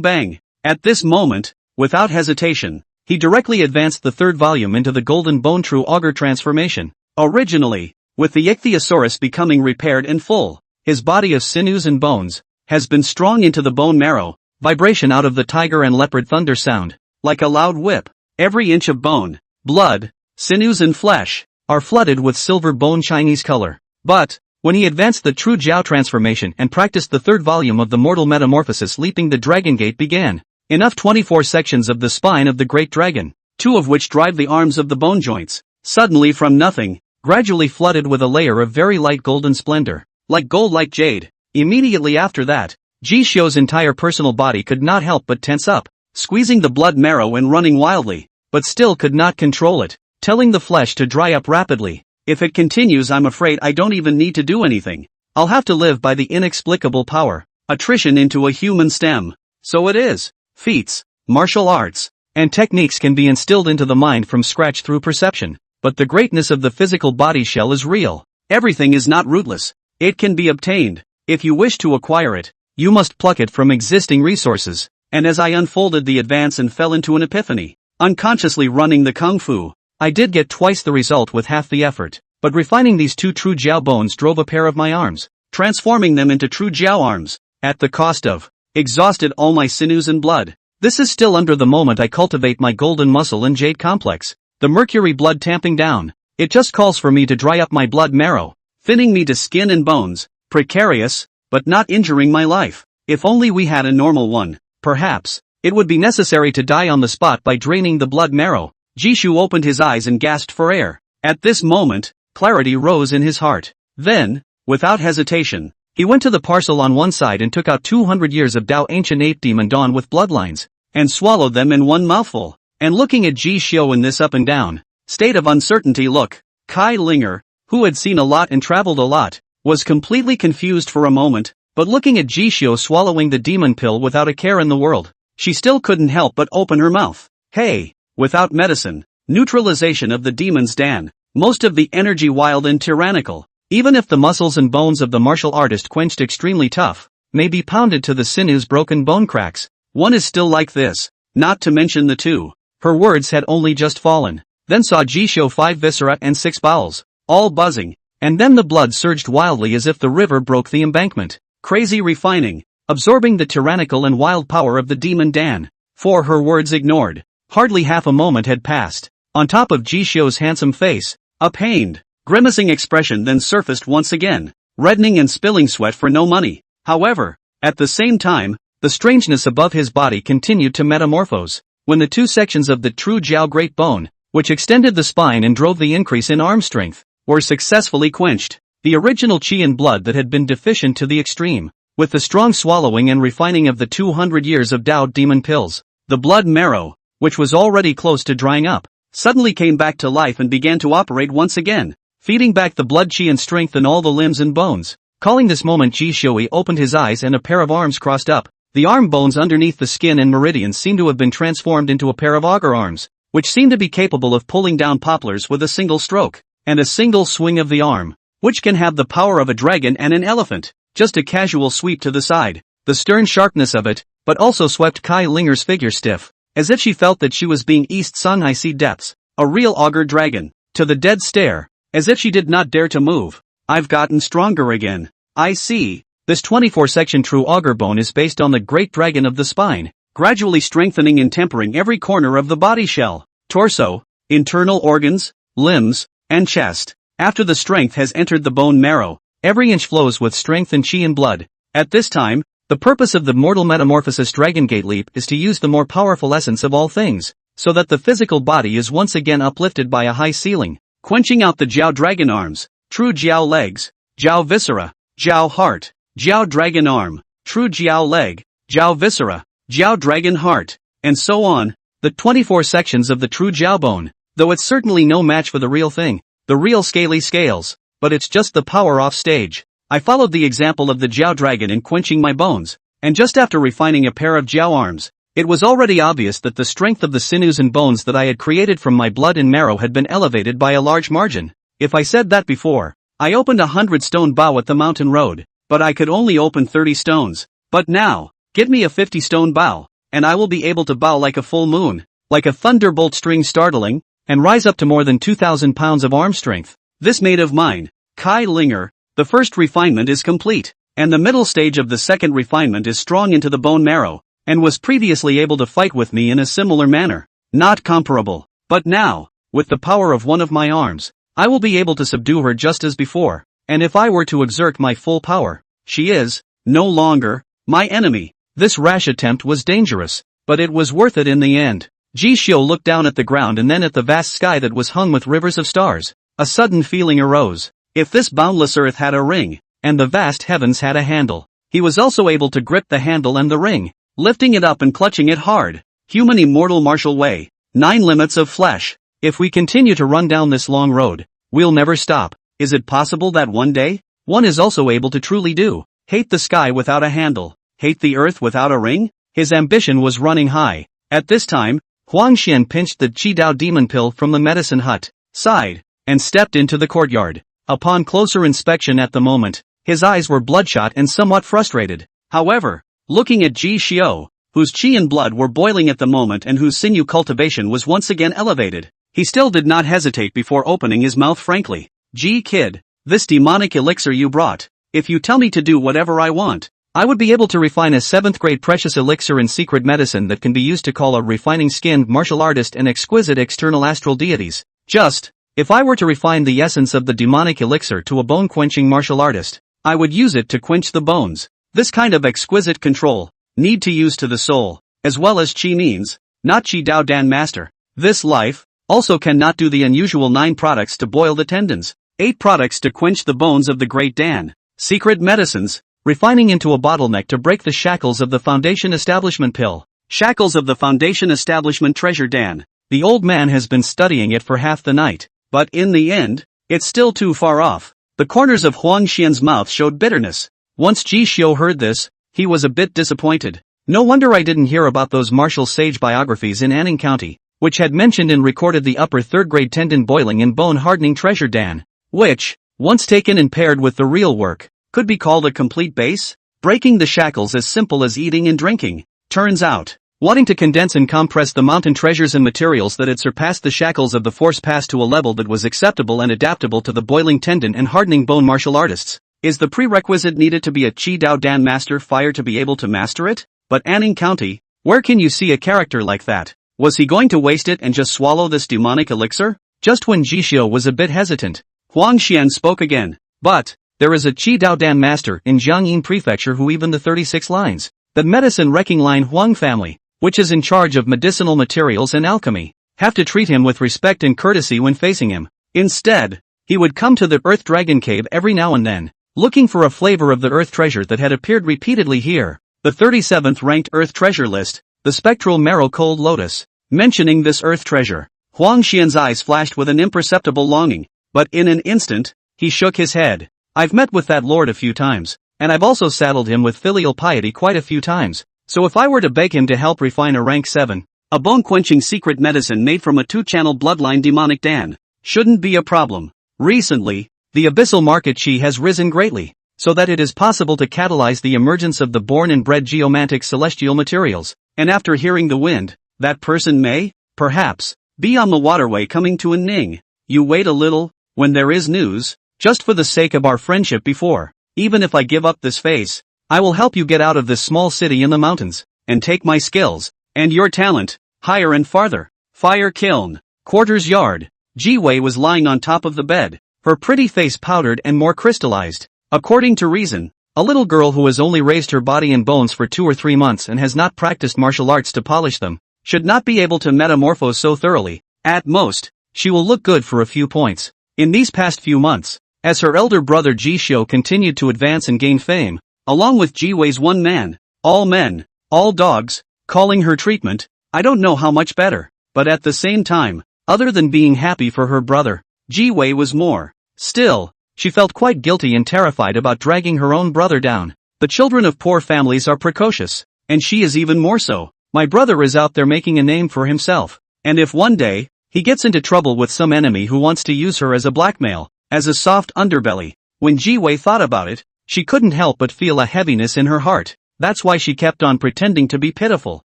bang. At this moment, without hesitation, he directly advanced the 3rd volume into the Golden Bone True Auger Transformation. Originally, with the ichthyosaurus becoming repaired and full, his body of sinews and bones has been strong into the bone marrow, vibration out of the tiger and leopard thunder sound, like a loud whip. Every inch of bone, blood, sinews and flesh are flooded with silver bone Chinese color. But, when he advanced the true Jiao transformation and practiced the 3rd volume of the Mortal Metamorphosis, leaping the Dragon Gate began. Enough 24 sections of the spine of the great dragon, 2 of which drive the arms of the bone joints, suddenly from nothing, gradually flooded with a layer of very light golden splendor, like gold like jade. Immediately after that, Ji Xiu's entire personal body could not help but tense up, squeezing the blood marrow and running wildly, but still could not control it, telling the flesh to dry up rapidly. If it continues, I'm afraid I don't even need to do anything. I'll have to live by the inexplicable power, attrition into a human stem. So it is. Feats, martial arts, and techniques can be instilled into the mind from scratch through perception, but the greatness of the physical body shell is real. Everything is not rootless. It can be obtained. If you wish to acquire it, you must pluck it from existing resources. And as I unfolded the advance and fell into an epiphany, unconsciously running the kung fu, I did get twice the result with half the effort. but refining these two true Jiao bones drove a pair of my arms, transforming them into true Jiao arms, at the cost of exhausted all my sinews and blood. This is still under the moment I cultivate my golden muscle and jade complex, the mercury blood tamping down. It just calls for me to dry up my blood marrow, thinning me to skin and bones, precarious, but not injuring my life. If only we had a normal one, perhaps, it would be necessary to die on the spot by draining the blood marrow. Jishu opened his eyes and gasped for air. At this moment, clarity rose in his heart. Then, without hesitation, he went to the parcel on one side and took out 200 years of Dao ancient ape demon dawn with bloodlines, and swallowed them in one mouthful. And looking at Ji Xiu in this up and down state of uncertainty look, Kai Linger, who had seen a lot and traveled a lot, was completely confused for a moment, but looking at Ji Xiu swallowing the demon pill without a care in the world, she still couldn't help but open her mouth. Hey, without medicine, neutralization of the demon's Dan, most of the energy wild and tyrannical, even if the muscles and bones of the martial artist quenched extremely tough, may be pounded to the sinews broken bone cracks, one is still like this, not to mention the two. Her words had only just fallen, then saw Ji Xiu 5 viscera and 6 bowels, all buzzing, and then the blood surged wildly as if the river broke the embankment. Crazy refining, absorbing the tyrannical and wild power of the demon Dan. For her words ignored. Hardly half a moment had passed. On top of Ji Xiu's handsome face, a pained, grimacing expression then surfaced once again, reddening and spilling sweat for no money. However, at the same time, the strangeness above his body continued to metamorphose. When the two sections of the true Jiao great bone, which extended the spine and drove the increase in arm strength, were successfully quenched, the original qi and blood that had been deficient to the extreme, with the strong swallowing and refining of the 200 years of Dao demon pills, the blood marrow, which was already close to drying up, suddenly came back to life and began to operate once again, feeding back the blood qi and strength in all the limbs and bones. Calling this moment Ji Shui opened his eyes and a pair of arms crossed up. The arm bones underneath the skin and meridians seemed to have been transformed into a pair of auger arms, which seemed to be capable of pulling down poplars with a single stroke, and a single swing of the arm, which can have the power of a dragon and an elephant, just a casual sweep to the side. The stern sharpness of it, but also swept Kai Linger's figure stiff, as if she felt that she was being East Sunghai Sea depths, a real auger dragon, to the dead stare, as if she did not dare to move. I've gotten stronger again. I see. This 24-section true auger bone is based on the great dragon of the spine, gradually strengthening and tempering every corner of the body shell, torso, internal organs, limbs, and chest. After the strength has entered the bone marrow, every inch flows with strength and qi and blood. At this time, the purpose of the mortal metamorphosis Dragon Gate Leap is to use the more powerful essence of all things, so that the physical body is once again uplifted by a high ceiling, quenching out the Jiao dragon arms, true Jiao legs, Jiao viscera, Jiao heart, Jiao dragon arm, true Jiao leg, Jiao viscera, Jiao dragon heart, and so on, the 24 sections of the true Jiao bone, though it's certainly no match for the real thing, the real scaly scales, but it's just the power off stage. I followed the example of the Jiao dragon in quenching my bones, and just after refining a pair of Jiao arms, it was already obvious that the strength of the sinews and bones that I had created from my blood and marrow had been elevated by a large margin. If I said that before, I opened 100-stone bow at the mountain road, but I could only open 30 stones. But now, give me a 50-stone bow, and I will be able to bow like a full moon, like a thunderbolt string startling, and rise up to more than 2,000 pounds of arm strength. This mate of mine, Kai Linger, the first refinement is complete, and the middle stage of the second refinement is strong into the bone marrow, and was previously able to fight with me in a similar manner. Not comparable, but now, with the power of one of my arms, I will be able to subdue her just as before, and if I were to exert my full power, she is, no longer, my enemy. This rash attempt was dangerous, but it was worth it in the end. Ji Xiu looked down at the ground and then at the vast sky that was hung with rivers of stars. A sudden feeling arose. If this boundless earth had a ring, and the vast heavens had a handle, he was also able to grip the handle and the ring, lifting it up and clutching it hard. Human immortal martial way. 9 limits of flesh. If we continue to run down this long road, we'll never stop. Is it possible that one day, one is also able to truly do, hate the sky without a handle, hate the earth without a ring? His ambition was running high. At this time, Huang Xian pinched the Qi Dao demon pill from the medicine hut, sighed, and stepped into the courtyard. Upon closer inspection at the moment, his eyes were bloodshot and somewhat frustrated. However, looking at Ji Xiu, whose qi and blood were boiling at the moment and whose sinew cultivation was once again elevated, he still did not hesitate before opening his mouth frankly. Gee kid, this demonic elixir you brought, if you tell me to do whatever I want, I would be able to refine a 7th grade precious elixir in secret medicine that can be used to call a refining skinned martial artist and exquisite external astral deities. Just, if I were to refine the essence of the demonic elixir to a bone-quenching martial artist, I would use it to quench the bones. This kind of exquisite control, need to use to the soul, as well as Qi means, not Qi Dao Dan Master. This life, also cannot do the unusual 9 products to boil the tendons, 8 products to quench the bones of the great Dan. Secret medicines, refining into a bottleneck to break the shackles of the Foundation Establishment pill. Shackles of the Foundation Establishment treasure Dan. The old man has been studying it for half the night, but in the end, it's still too far off. The corners of Huang Xian's mouth showed bitterness. Once Ji Xiu heard this, he was a bit disappointed. No wonder I didn't hear about those martial sage biographies in Anning County, which had mentioned and recorded the upper 3rd grade tendon boiling and bone hardening treasure Dan, which, once taken and paired with the real work, could be called a complete base? Breaking the shackles as simple as eating and drinking. Turns out, wanting to condense and compress the mountain treasures and materials that had surpassed the shackles of the force pass to a level that was acceptable and adaptable to the boiling tendon and hardening bone martial artists, is the prerequisite needed to be a Qi Dao Dan Master Fire to be able to master it? But Anning County, where can you see a character like that? Was he going to waste it and just swallow this demonic elixir? Just when Ji Xiu was a bit hesitant, Huang Xian spoke again. But, there is a Qi Dao Dan Master in Jiangyin Prefecture who even the 36 lines, the medicine-wrecking line Huang family, which is in charge of medicinal materials and alchemy, have to treat him with respect and courtesy when facing him. Instead, he would come to the Earth Dragon Cave every now and then, looking for a flavor of the Earth treasure that had appeared repeatedly here. The 37th ranked Earth treasure list, the spectral marrow cold lotus. Mentioning this Earth treasure, Huang Xian's eyes flashed with an imperceptible longing, but in an instant, he shook his head. I've met with that lord a few times, and I've also saddled him with filial piety quite a few times, so if I were to beg him to help refine a rank 7, a bone-quenching secret medicine made from a 2-channel bloodline demonic Dan, shouldn't be a problem. Recently, the abyssal market Qi has risen greatly, so that it is possible to catalyze the emergence of the born and bred geomantic celestial materials, and after hearing the wind, that person may, perhaps, be on the waterway coming to Ning. You wait a little, when there is news, just for the sake of our friendship before, even if I give up this phase, I will help you get out of this small city in the mountains, and take my skills, and your talent, higher and farther. Fire kiln, quarters yard. Ji Wei was lying on top of the bed, her pretty face powdered and more crystallized. According to reason, a little girl who has only raised her body and bones for 2 or 3 months and has not practiced martial arts to polish them, should not be able to metamorphose so thoroughly. At most, she will look good for a few points. In these past few months, as her elder brother Ji Xiu continued to advance and gain fame, along with Ji Wei's one man, all men, all dogs, calling her treatment, I don't know how much better, but at the same time, other than being happy for her brother, Ji Wei was more. Still, she felt quite guilty and terrified about dragging her own brother down. The children of poor families are precocious, and she is even more so. My brother is out there making a name for himself, and if one day, he gets into trouble with some enemy who wants to use her as a blackmail, as a soft underbelly, when Ji Wei thought about it, she couldn't help but feel a heaviness in her heart. That's why she kept on pretending to be pitiful,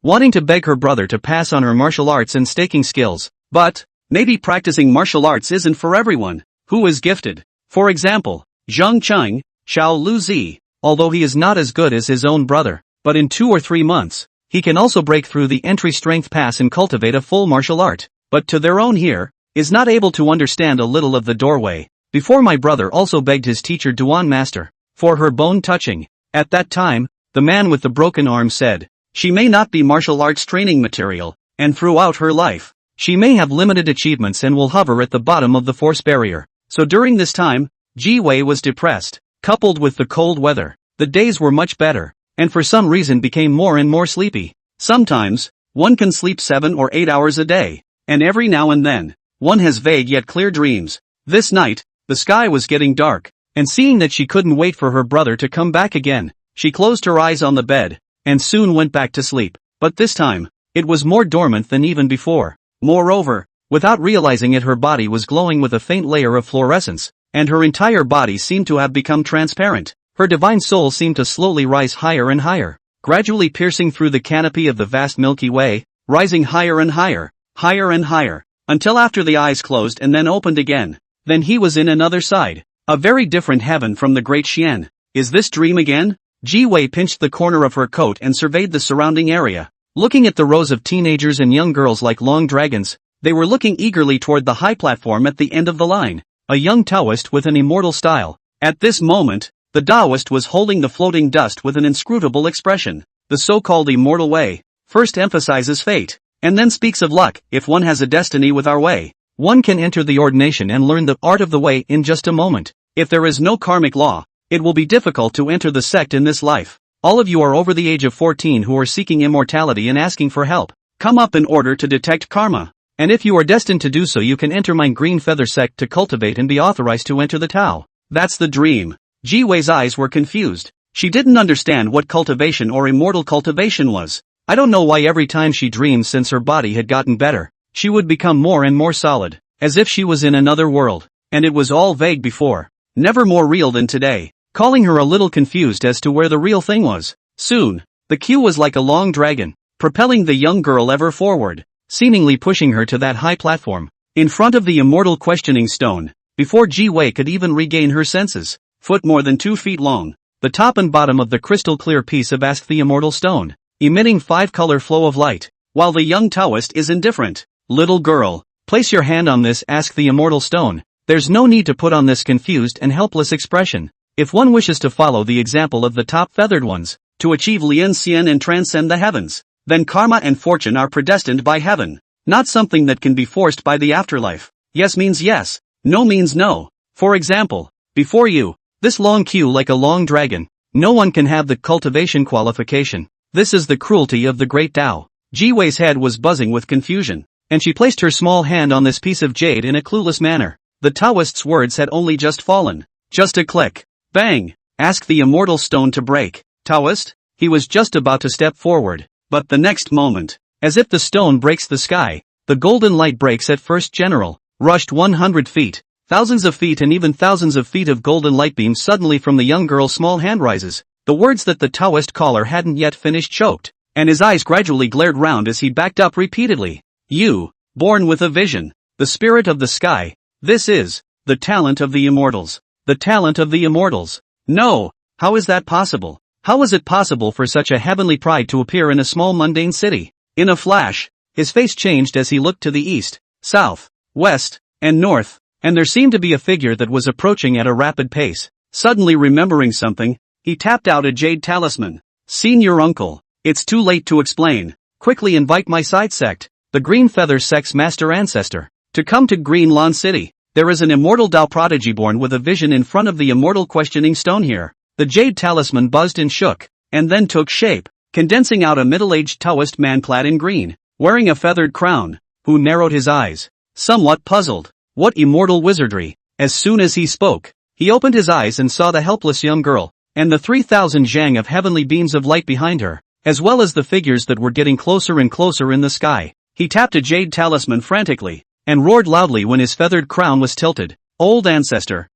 wanting to beg her brother to pass on her martial arts and staking skills. But, maybe practicing martial arts isn't for everyone, who is gifted. For example, Zheng Cheng, Xiao Lu Zi, although he is not as good as his own brother, but in 2 or 3 months, he can also break through the entry strength pass and cultivate a full martial art. But to their own here, is not able to understand a little of the doorway. Before my brother also begged his teacher Duan Master, for her bone touching. At that time, the man with the broken arm said, she may not be martial arts training material, and throughout her life, she may have limited achievements and will hover at the bottom of the force barrier. So during this time, Ji Wei was depressed, coupled with the cold weather. The days were much better, and for some reason became more and more sleepy. Sometimes, one can sleep 7 or 8 hours a day, and every now and then, one has vague yet clear dreams. This night, the sky was getting dark, and seeing that she couldn't wait for her brother to come back again, she closed her eyes on the bed, and soon went back to sleep. But this time, it was more dormant than even before. Moreover, without realizing it, her body was glowing with a faint layer of fluorescence, and her entire body seemed to have become transparent. Her divine soul seemed to slowly rise higher and higher, gradually piercing through the canopy of the vast Milky Way, rising higher and higher, higher and higher, until after the eyes closed and then opened again, Then he was in another side. A very different heaven from the great Xian. Is this dream again? Ji Wei pinched the corner of her coat and surveyed the surrounding area. Looking at the rows of teenagers and young girls like long dragons, they were looking eagerly toward the high platform at the end of the line. A young Taoist with an immortal style. At this moment, the Taoist was holding the floating dust with an inscrutable expression. The so-called immortal way first emphasizes fate, and then speaks of luck. If one has a destiny with our way, one can enter the ordination and learn the art of the way in just a moment. If there is no karmic law, it will be difficult to enter the sect in this life. All of you are over the age of 14 who are seeking immortality and asking for help. Come up in order to detect karma. And if you are destined to do so, you can enter my green feather sect to cultivate and be authorized to enter the Tao. That's the dream. Ji Wei's eyes were confused. She didn't understand what cultivation or immortal cultivation was. I don't know why every time she dreamed since her body had gotten better, she would become more and more solid, as if she was in another world. And it was all vague before. Never more real than today. Calling her a little confused as to where the real thing was. Soon, the queue was like a long dragon, propelling the young girl ever forward, seemingly pushing her to that high platform, in front of the immortal questioning stone, before Ji Wei could even regain her senses. Foot more than 2 feet long, the top and bottom of the crystal clear piece of Ask the Immortal Stone, emitting 5-color flow of light, while the young Taoist is indifferent. Little girl, place your hand on this Ask the Immortal Stone. There's no need to put on this confused and helpless expression. If one wishes to follow the example of the top feathered ones, to achieve Lian Xian and transcend the heavens, then karma and fortune are predestined by heaven, not something that can be forced by the afterlife. Yes means yes, no means no. For example, before you, this long queue like a long dragon, no one can have the cultivation qualification. This is the cruelty of the great Tao. Ji Wei's head was buzzing with confusion, and she placed her small hand on this piece of jade in a clueless manner. The Taoist's words had only just fallen. Just a click. Bang! Ask the immortal stone to break. Taoist? He was just about to step forward, but the next moment, as if the stone breaks the sky, the golden light breaks at first general, rushed 100 feet, thousands of feet and even thousands of feet of golden light beams suddenly from the young girl's small hand rises. The words that the Taoist caller hadn't yet finished choked, and his eyes gradually glared round as he backed up repeatedly. You, born with a vision, the spirit of the sky, this is, the talent of the immortals. The talent of the immortals. No, how is that possible? How is it possible for such a heavenly pride to appear in a small mundane city? In a flash, his face changed as he looked to the east, south, west, and north, and there seemed to be a figure that was approaching at a rapid pace. Suddenly remembering something, he tapped out a jade talisman. Seen your uncle. It's too late to explain. Quickly invite my side sect, the Green Feather Sect's master ancestor, to come to Green Lawn City. There is an immortal Tao prodigy born with a vision in front of the immortal questioning stone here. The jade talisman buzzed and shook, and then took shape, condensing out a middle-aged Taoist man clad in green, wearing a feathered crown, who narrowed his eyes, somewhat puzzled. What immortal wizardry! As soon as he spoke, he opened his eyes and saw the helpless young girl, and the 3,000 zhang of heavenly beams of light behind her, as well as the figures that were getting closer and closer in the sky. He tapped a jade talisman frantically, and roared loudly when his feathered crown was tilted. Old ancestor,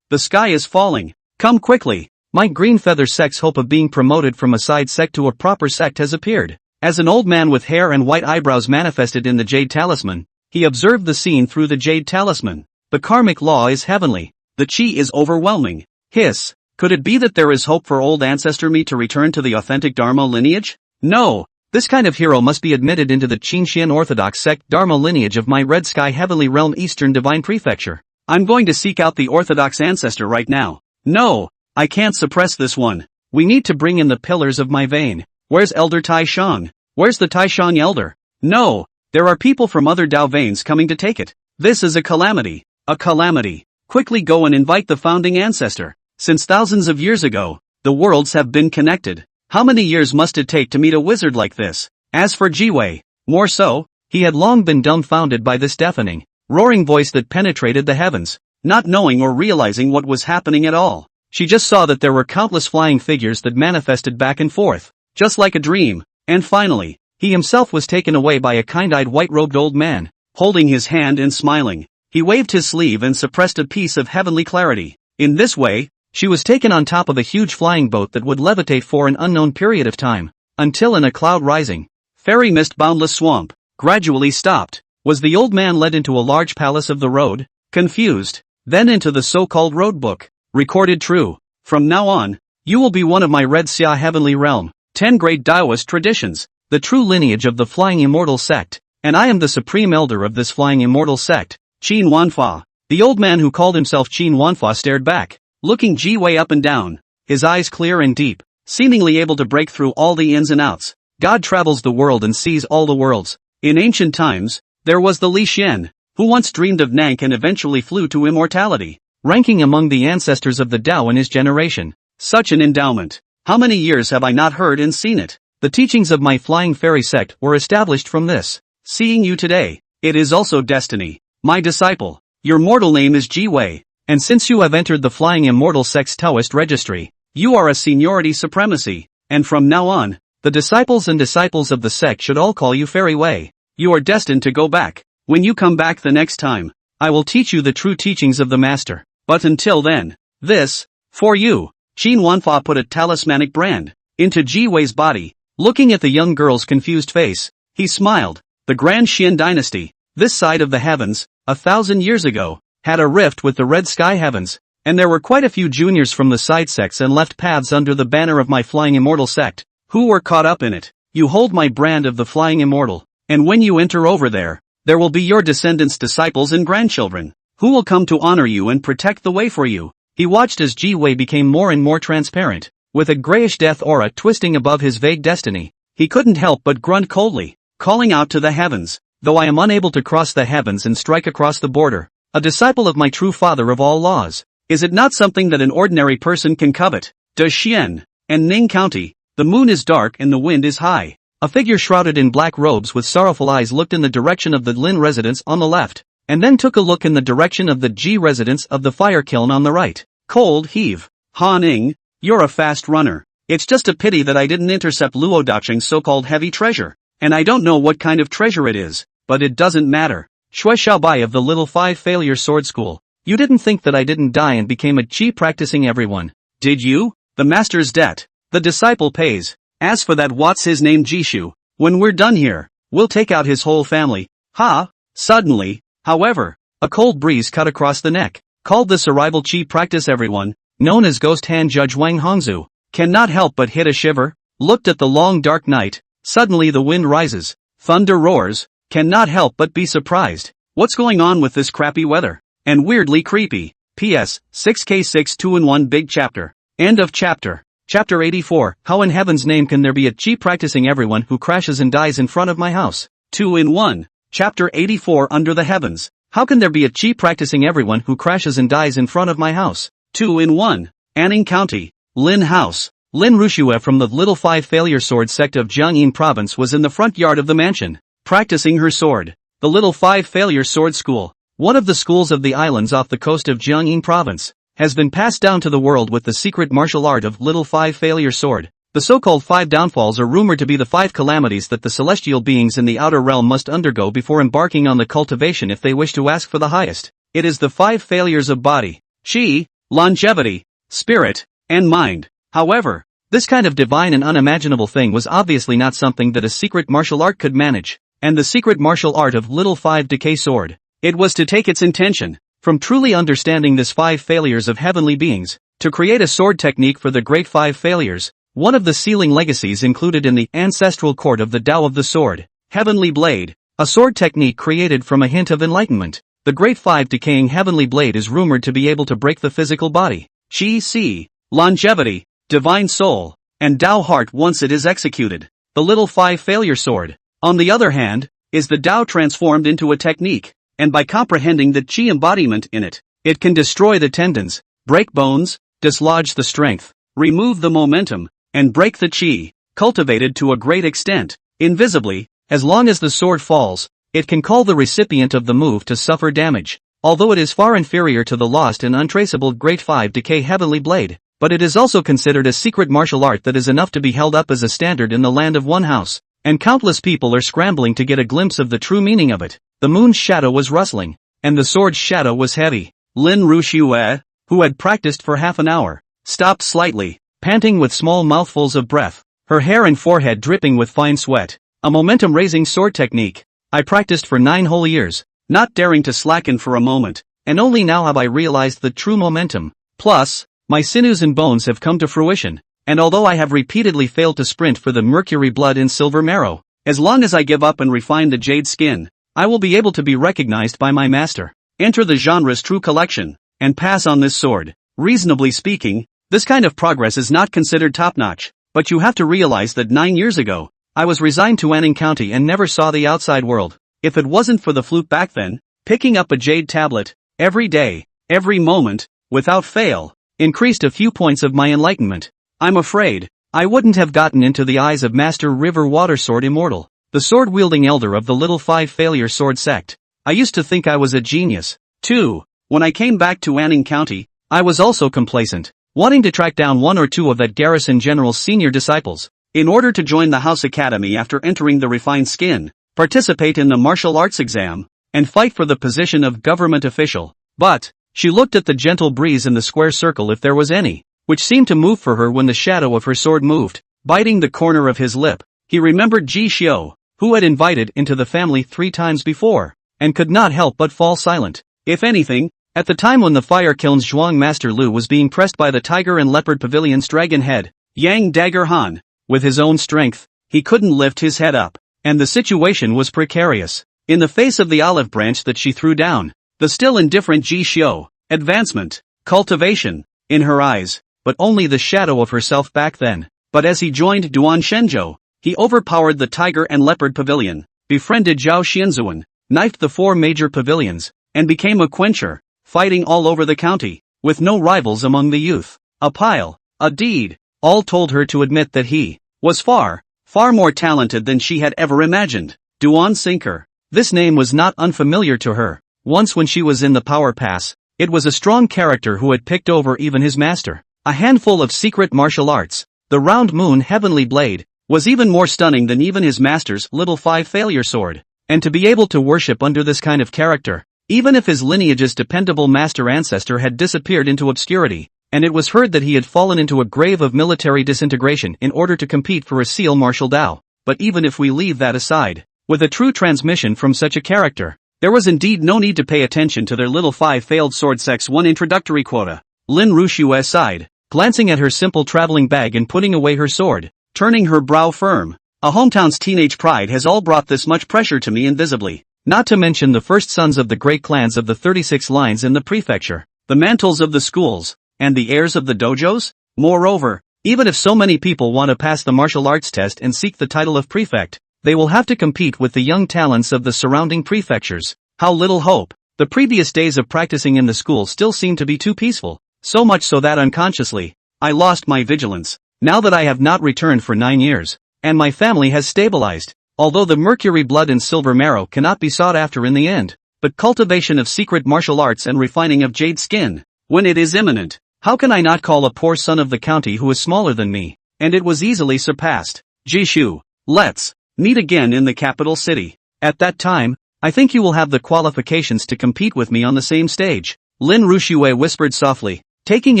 the sky is falling. Come quickly. My green feather sect's hope of being promoted from a side sect to a proper sect has appeared. As an old man with hair and white eyebrows manifested in the jade talisman, he observed the scene through the jade talisman. The karmic law is heavenly. The chi is overwhelming. Hiss. Could it be that there is hope for old ancestor me to return to the authentic Dharma lineage? No. This kind of hero must be admitted into the Qinxian Orthodox sect Dharma lineage of my Red Sky Heavenly Realm Eastern Divine Prefecture. I'm going to seek out the Orthodox ancestor right now. No, I can't suppress this one. We need to bring in the pillars of my vein. Where's Elder Tai Shang? Where's the Tai Shang Elder? No, there are people from other Dao veins coming to take it. This is a calamity. A calamity. Quickly go and invite the founding ancestor. Since thousands of years ago, the worlds have been connected. How many years must it take to meet a wizard like this? As for Ji Wei, more so, he had long been dumbfounded by this deafening, roaring voice that penetrated the heavens, not knowing or realizing what was happening at all. She just saw that there were countless flying figures that manifested back and forth, just like a dream, and finally, he himself was taken away by a kind-eyed white-robed old man, holding his hand and smiling. He waved his sleeve and suppressed a piece of heavenly clarity. In this way, she was taken on top of a huge flying boat that would levitate for an unknown period of time, until in a cloud rising, fairy mist boundless swamp, gradually stopped. Was the old man led into a large palace of the road? Confused. Then into the so-called road book. Recorded true. From now on, you will be one of my Red Xia Heavenly Realm, 10 great Taoist traditions, the true lineage of the Flying Immortal sect, and I am the supreme elder of this Flying Immortal sect, Qin Wanfa. The old man who called himself Qin Wanfa stared back, looking Ji Wei up and down, his eyes clear and deep, seemingly able to break through all the ins and outs. God travels the world and sees all the worlds. In ancient times, there was the Li Xian, who once dreamed of Nank and eventually flew to immortality, ranking among the ancestors of the Tao in his generation. Such an endowment. How many years have I not heard and seen it? The teachings of my Flying Fairy sect were established from this. Seeing you today, it is also destiny. My disciple, your mortal name is Ji Wei, and since you have entered the Flying Immortal sect's Taoist registry, you are a seniority supremacy, and from now on, the disciples and disciples of the sect should all call you Fairy Wei. You are destined to go back. When you come back the next time, I will teach you the true teachings of the Master. But until then, this, for you. Qin Wanfa put a talismanic brand into Ji Wei's body. Looking at the young girl's confused face, he smiled. The Grand Xian dynasty, this side of the heavens, 1,000 years ago, had a rift with the red sky heavens, and there were quite a few juniors from the side sects and left paths under the banner of my Flying Immortal sect, who were caught up in it. You hold my brand of the Flying Immortal, and when you enter over there will be your descendants, disciples and grandchildren, who will come to honor you and protect the way for you. He watched as Ji Wei became more and more transparent, with a grayish death aura twisting above his vague destiny. He couldn't help but grunt coldly, calling out to the heavens, though I am unable to cross the heavens and strike across the border, a disciple of my true father of all laws, is it not something that an ordinary person can covet? Does Xian and Ning County, the moon is dark and the wind is high. A figure shrouded in black robes with sorrowful eyes looked in the direction of the Lin residence on the left, and then took a look in the direction of the Ji residence of the fire kiln on the right. Cold heave. Han Ning, you're a fast runner. It's just a pity that I didn't intercept Luo Daoqing's so-called heavy treasure, and I don't know what kind of treasure it is, but it doesn't matter. Shui Xiaobai of the Little Five Failure Sword School, you didn't think that I didn't die and became a Qi practicing everyone, did you? The master's debt, the disciple pays. As for that what's his name Jishu, when we're done here, we'll take out his whole family. Ha! Suddenly, however, a cold breeze cut across the neck, called the survival Qi practice everyone, known as Ghost Hand Judge Wang Hongzhu, cannot help but hit a shiver, looked at the long dark night, suddenly the wind rises, thunder roars, cannot help but be surprised. What's going on with this crappy weather? And weirdly creepy. P.S. 6K6 2-in-1 Big Chapter. End of chapter. Chapter 84, How in heaven's name can there be a Qi practicing everyone who crashes and dies in front of my house? 2-in-1. Chapter 84 Under the heavens. How can there be a Qi practicing everyone who crashes and dies in front of my house? 2-in-1. Anning County. Lin House. Lin Rushue from the Little Five Failure Sword sect of Jiangyin Province was in the front yard of the mansion, practicing her sword. The Little Five Failure Sword School, one of the schools of the islands off the coast of Jiangyin Province, has been passed down to the world with the secret martial art of Little Five Failure Sword. The so-called 5 downfalls are rumored to be the 5 calamities that the celestial beings in the outer realm must undergo before embarking on the cultivation if they wish to ask for the highest. It is the 5 failures of body, chi, longevity, spirit, and mind. However, this kind of divine and unimaginable thing was obviously not something that a secret martial art could manage, and the secret martial art of Little Five Decay Sword, it was to take its intention from truly understanding this 5 failures of heavenly beings, to create a sword technique for the great 5 failures. One of the sealing legacies included in the ancestral court of the Tao of the Sword, Heavenly Blade, a sword technique created from a hint of enlightenment. The great 5 decaying Heavenly Blade is rumored to be able to break the physical body, Qi Si, longevity, divine soul, and Tao heart once it is executed. The Little Five Failure Sword, on the other hand, is the Tao transformed into a technique, and by comprehending the Qi embodiment in it, it can destroy the tendons, break bones, dislodge the strength, remove the momentum, and break the Qi, cultivated to a great extent, invisibly. As long as the sword falls, it can call the recipient of the move to suffer damage, although it is far inferior to the lost and untraceable Great 5 Decay Heavenly Blade, but it is also considered a secret martial art that is enough to be held up as a standard in the land of one house, and countless people are scrambling to get a glimpse of the true meaning of it. The moon's shadow was rustling, and the sword's shadow was heavy. Lin Rushue, who had practiced for half an hour, stopped slightly, panting with small mouthfuls of breath, her hair and forehead dripping with fine sweat. A momentum-raising sword technique. I practiced for 9 whole years, not daring to slacken for a moment. and only now have I realized the true momentum. Plus, my sinews and bones have come to fruition, and although I have repeatedly failed to sprint for the mercury blood in silver marrow, as long as I give up and refine the jade skin, I will be able to be recognized by my master, enter the genre's true collection, and pass on this sword. Reasonably speaking, this kind of progress is not considered top-notch, but you have to realize that 9 years ago, I was resigned to Anning County and never saw the outside world. If it wasn't for the flute back then, picking up a jade tablet, every day, every moment, without fail, increased a few points of my enlightenment. I'm afraid, I wouldn't have gotten into the eyes of Master River Water Sword Immortal, the sword-wielding elder of the Little Five Failure Sword Sect. I used to think I was a genius, too. When I came back to Anning County, I was also complacent, wanting to track down 1 or 2 of that garrison general's senior disciples, in order to join the House Academy after entering the refined skin, participate in the martial arts exam, and fight for the position of government official. But, she looked at the gentle breeze in the square circle if there was any, which seemed to move for her when the shadow of her sword moved, biting the corner of his lip. He remembered Ji Xiu, who had invited into the family 3 times before, and could not help but fall silent. If anything, at the time when the Fire Kiln's Zhuang Master Lu was being pressed by the Tiger and Leopard Pavilion's dragon head, Yang Dagger Han, with his own strength, he couldn't lift his head up, and the situation was precarious. In the face of the olive branch that she threw down, the still indifferent Ji Xiu, advancement, cultivation, in her eyes, but only the shadow of herself back then. But as he joined Duan Shenzhou, he overpowered the Tiger and Leopard Pavilion, befriended Zhao Xianzuan, knifed the 4 major pavilions, and became a quencher, fighting all over the county, with no rivals among the youth. A pile, a deed, all told her to admit that he was far, far more talented than she had ever imagined. Duan Sinker. This name was not unfamiliar to her. Once when she was in the Power Pass, it was a strong character who had picked over even his master. A handful of secret martial arts, the Round Moon Heavenly Blade, was even more stunning than even his master's Little Five Failure Sword. And to be able to worship under this kind of character, even if his lineage's dependable master ancestor had disappeared into obscurity, and it was heard that he had fallen into a grave of military disintegration in order to compete for a seal martial Dao. But even if we leave that aside, with a true transmission from such a character, there was indeed no need to pay attention to their Little Five Failed Sword Sect's 1 introductory quota. Lin Rushue sighed, glancing at her simple traveling bag and putting away her sword, turning her brow firm. A hometown's teenage pride has all brought this much pressure to me invisibly, not to mention the first sons of the great clans of the 36 lines in the prefecture, the mantles of the schools, and the heirs of the dojos. Moreover, even if so many people want to pass the martial arts test and seek the title of prefect, they will have to compete with the young talents of the surrounding prefectures. How little hope. The previous days of practicing in the school still seemed to be too peaceful, so much so that unconsciously, I lost my vigilance. Now that I have not returned for 9 years, and my family has stabilized, although the mercury blood and silver marrow cannot be sought after in the end, but cultivation of secret martial arts and refining of jade skin, when it is imminent, how can I not call a poor son of the county who is smaller than me? And it was easily surpassed. Jishu, let's meet again in the capital city. At that time, I think you will have the qualifications to compete with me on the same stage. Lin Rushue whispered softly, taking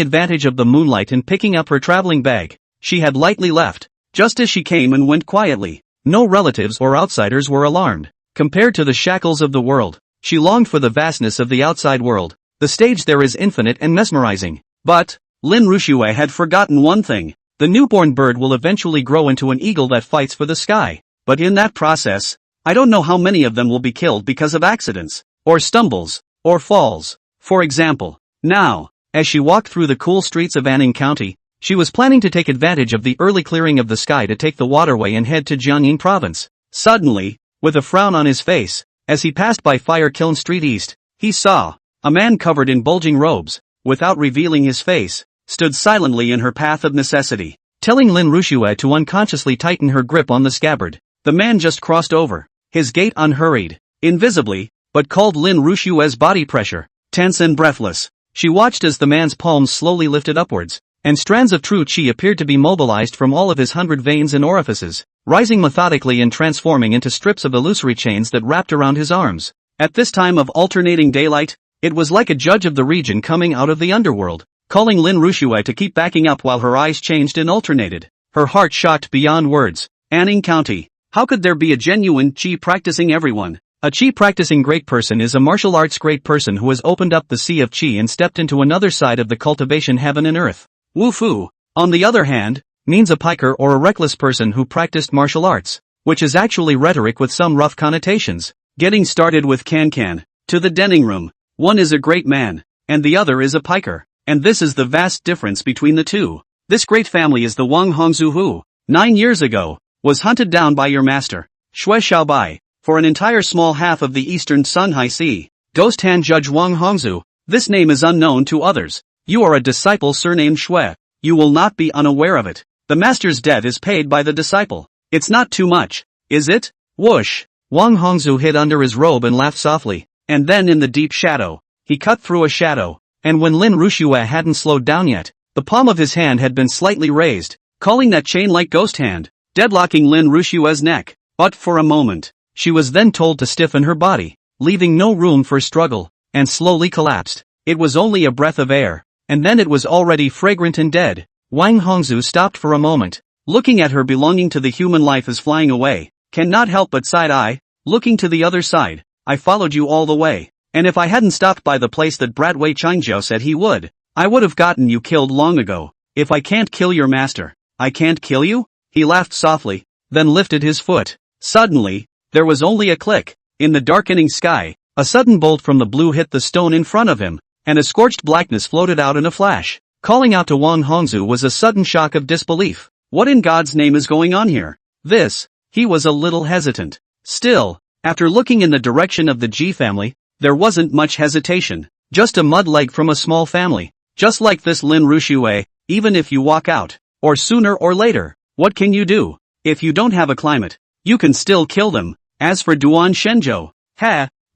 advantage of the moonlight and picking up her traveling bag. She had lightly left, just as she came, and went quietly. No relatives or outsiders were alarmed. Compared to the shackles of the world, she longed for the vastness of the outside world. The stage there is infinite and mesmerizing. But, Lin Rushue had forgotten one thing. The newborn bird will eventually grow into an eagle that fights for the sky. But in that process, I don't know how many of them will be killed because of accidents, or stumbles, or falls. For example, now, as she walked through the cool streets of Anning County, she was planning to take advantage of the early clearing of the sky to take the waterway and head to Jiangyin province. Suddenly, with a frown on his face, as he passed by Fire Kiln Street East, he saw a man covered in bulging robes, without revealing his face, stood silently in her path of necessity, telling Lin Rushue to unconsciously tighten her grip on the scabbard. The man just crossed over, his gait unhurried, invisibly, but called Lin Rushue's body pressure, tense and breathless. She watched as the man's palms slowly lifted upwards, and strands of true chi appeared to be mobilized from all of his 100 veins and orifices, rising methodically and transforming into strips of illusory chains that wrapped around his arms. At this time of alternating daylight, it was like a judge of the region coming out of the underworld, calling Lin Rushue to keep backing up while her eyes changed and alternated. Her heart shocked beyond words. Anning County. How could there be a genuine chi practicing everyone? A qi practicing great person is a martial arts great person who has opened up the sea of qi and stepped into another side of the cultivation heaven and earth. Wu fu, on the other hand, means a piker or a reckless person who practiced martial arts, which is actually rhetoric with some rough connotations. Getting started with can. To the dining room. One is a great man, and the other is a piker, and this is the vast difference between the two. This great family is the Wang Hongzhu who, 9 years ago, was hunted down by your master, Shui Xiaobai, for an entire small half of the eastern Sunhai Sea. Ghost Hand Judge Wang Hongzhu. This name is unknown to others. You are a disciple surnamed Shui. You will not be unaware of it. The master's debt is paid by the disciple. It's not too much, is it? Whoosh! Wang Hongzhu hid under his robe and laughed softly, and then in the deep shadow, he cut through a shadow, and when Lin Rushue hadn't slowed down yet, the palm of his hand had been slightly raised, calling that chain-like ghost hand, deadlocking Lin Rushue's neck. But for a moment, she was then told to stiffen her body, leaving no room for struggle, and slowly collapsed. It was only a breath of air, and then it was already fragrant and dead. Wang Hongzhu stopped for a moment, looking at her belonging to the human life as flying away, cannot help but side-eye, looking to the other side. I followed you all the way, and if I hadn't stopped by the place that Brat Wei Changzhou said he would, I would have gotten you killed long ago. If I can't kill your master, I can't kill you? He laughed softly, then lifted his foot. Suddenly, there was only a click. In the darkening sky, a sudden bolt from the blue hit the stone in front of him, and a scorched blackness floated out in a flash. Calling out to Wang Hongzhu was a sudden shock of disbelief. What in God's name is going on here? He was a little hesitant. Still, after looking in the direction of the Ji family, there wasn't much hesitation. Just a mud leg from a small family. Just like this Lin Rushue, even if you walk out, or sooner or later, what can you do? If you don't have a climate, you can still kill them. As for Duan Shenzhou,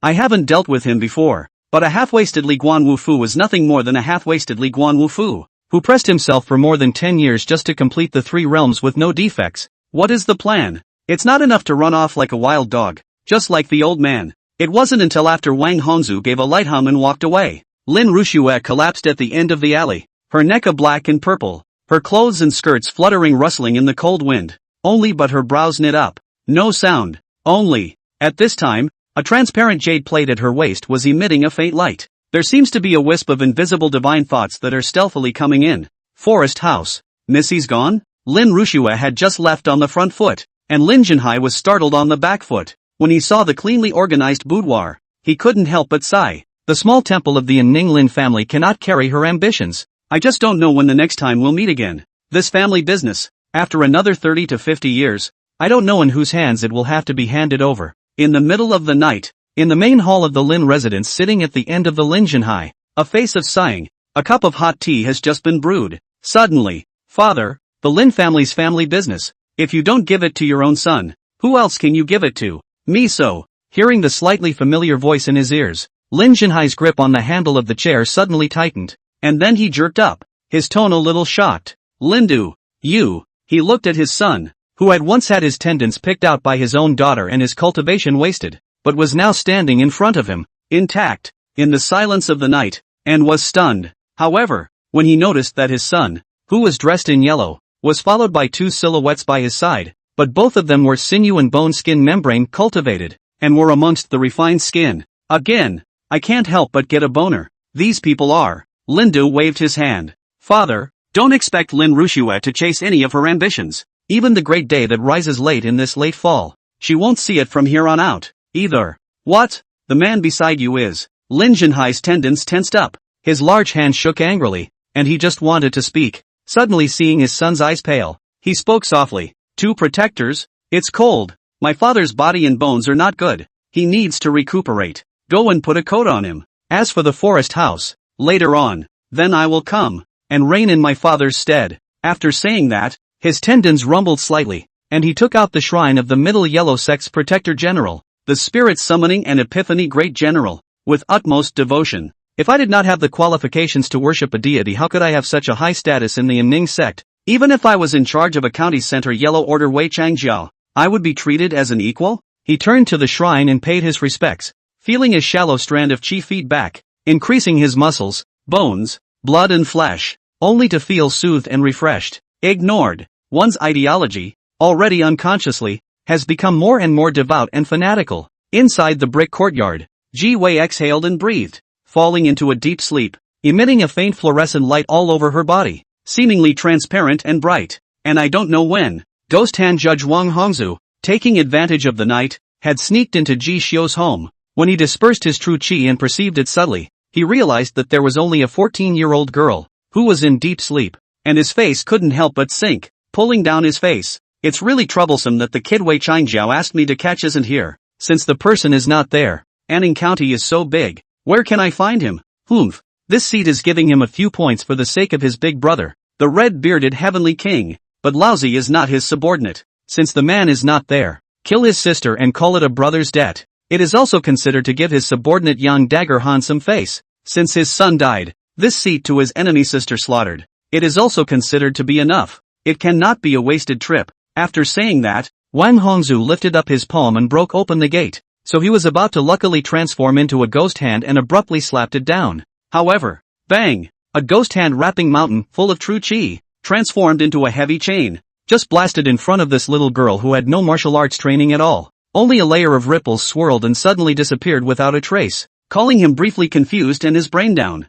I haven't dealt with him before, but a half-wasted Li Guan Wufu was nothing more than a half-wasted Li Guan Wufu, who pressed himself for more than 10 years just to complete the 3 realms with no defects. What is the plan? It's not enough to run off like a wild dog, just like the old man. It wasn't until after Wang Hongzhu gave a light hum and walked away. Lin Rushue collapsed at the end of the alley, her neck a black and purple, her clothes and skirts fluttering rustling in the cold wind. Only but her brows knit up. No sound. Only. At this time, a transparent jade plate at her waist was emitting a faint light. There seems to be a wisp of invisible divine thoughts that are stealthily coming in. Forest house. Missy's gone? Lin Rushue had just left on the front foot, and Lin Jinhai was startled on the back foot. When he saw the cleanly organized boudoir, he couldn't help but sigh. The small temple of the Ning Lin family cannot carry her ambitions. I just don't know when the next time we'll meet again. This family business, after another 30 to 50 years, I don't know in whose hands it will have to be handed over. In the middle of the night, in the main hall of the Lin residence sitting at the end of the Lin Jinhai, a face of sighing, a cup of hot tea has just been brewed. Suddenly, father, the Lin family's family business, if you don't give it to your own son, who else can you give it to? Me so. Hearing the slightly familiar voice in his ears, Lin Jinhai's grip on the handle of the chair suddenly tightened, and then he jerked up, his tone a little shocked. Lindu, you. He looked at his son, who had once had his tendons picked out by his own daughter and his cultivation wasted, but was now standing in front of him, intact, in the silence of the night, and was stunned. However, when he noticed that his son, who was dressed in yellow, was followed by 2 silhouettes by his side, but both of them were sinew and bone skin membrane cultivated, and were amongst the refined skin. Again, I can't help but get a boner. These people are. Lindu waved his hand. Father, don't expect Lin Rushue to chase any of her ambitions. Even the great day that rises late in this late fall, she won't see it from here on out, either. What? The man beside you is. Lin Jinhai's tendons tensed up, his large hand shook angrily, and he just wanted to speak. Suddenly seeing his son's eyes pale, he spoke softly. 2 protectors? It's cold. My father's body and bones are not good. He needs to recuperate. Go and put a coat on him. As for the forest house, later on, then I will come, and reign in my father's stead. After saying that, his tendons rumbled slightly, and he took out the shrine of the Middle Yellow Sect's Protector General, the Spirit Summoning and Epiphany Great General, with utmost devotion. If I did not have the qualifications to worship a deity, how could I have such a high status in the Ning sect? Even if I was in charge of a county center Yellow Order Wei Changjiao, I would be treated as an equal? He turned to the shrine and paid his respects, feeling a shallow strand of chi feed back, increasing his muscles, bones, blood and flesh, only to feel soothed and refreshed. Ignored. One's ideology, already unconsciously, has become more and more devout and fanatical. Inside the brick courtyard, Ji Wei exhaled and breathed, falling into a deep sleep, emitting a faint fluorescent light all over her body, seemingly transparent and bright. And I don't know when, Ghost Hand Judge Wang Hongzhu, taking advantage of the night, had sneaked into Ji Xiu's home. When he dispersed his true qi and perceived it subtly, he realized that there was only a 14-year-old girl, who was in deep sleep, and his face couldn't help but sink, pulling down his face. It's really troublesome that the kid Wei Changjiao asked me to catch isn't here, since the person is not there. Anning County is so big, where can I find him? Humph. This seat is giving him a few points for the sake of his big brother, the red-bearded heavenly king, but lousy is not his subordinate. Since the man is not there, kill his sister and call it a brother's debt. It is also considered to give his subordinate young Dagger Han some face. Since his son died, this seat to his enemy sister slaughtered. It is also considered to be enough. It cannot be a wasted trip. After saying that, Wang Hongzhu lifted up his palm and broke open the gate, so he was about to luckily transform into a ghost hand and abruptly slapped it down. However, bang! A ghost hand wrapping mountain full of true qi, transformed into a heavy chain, just blasted in front of this little girl who had no martial arts training at all. Only a layer of ripples swirled and suddenly disappeared without a trace, calling him briefly confused and his brain down.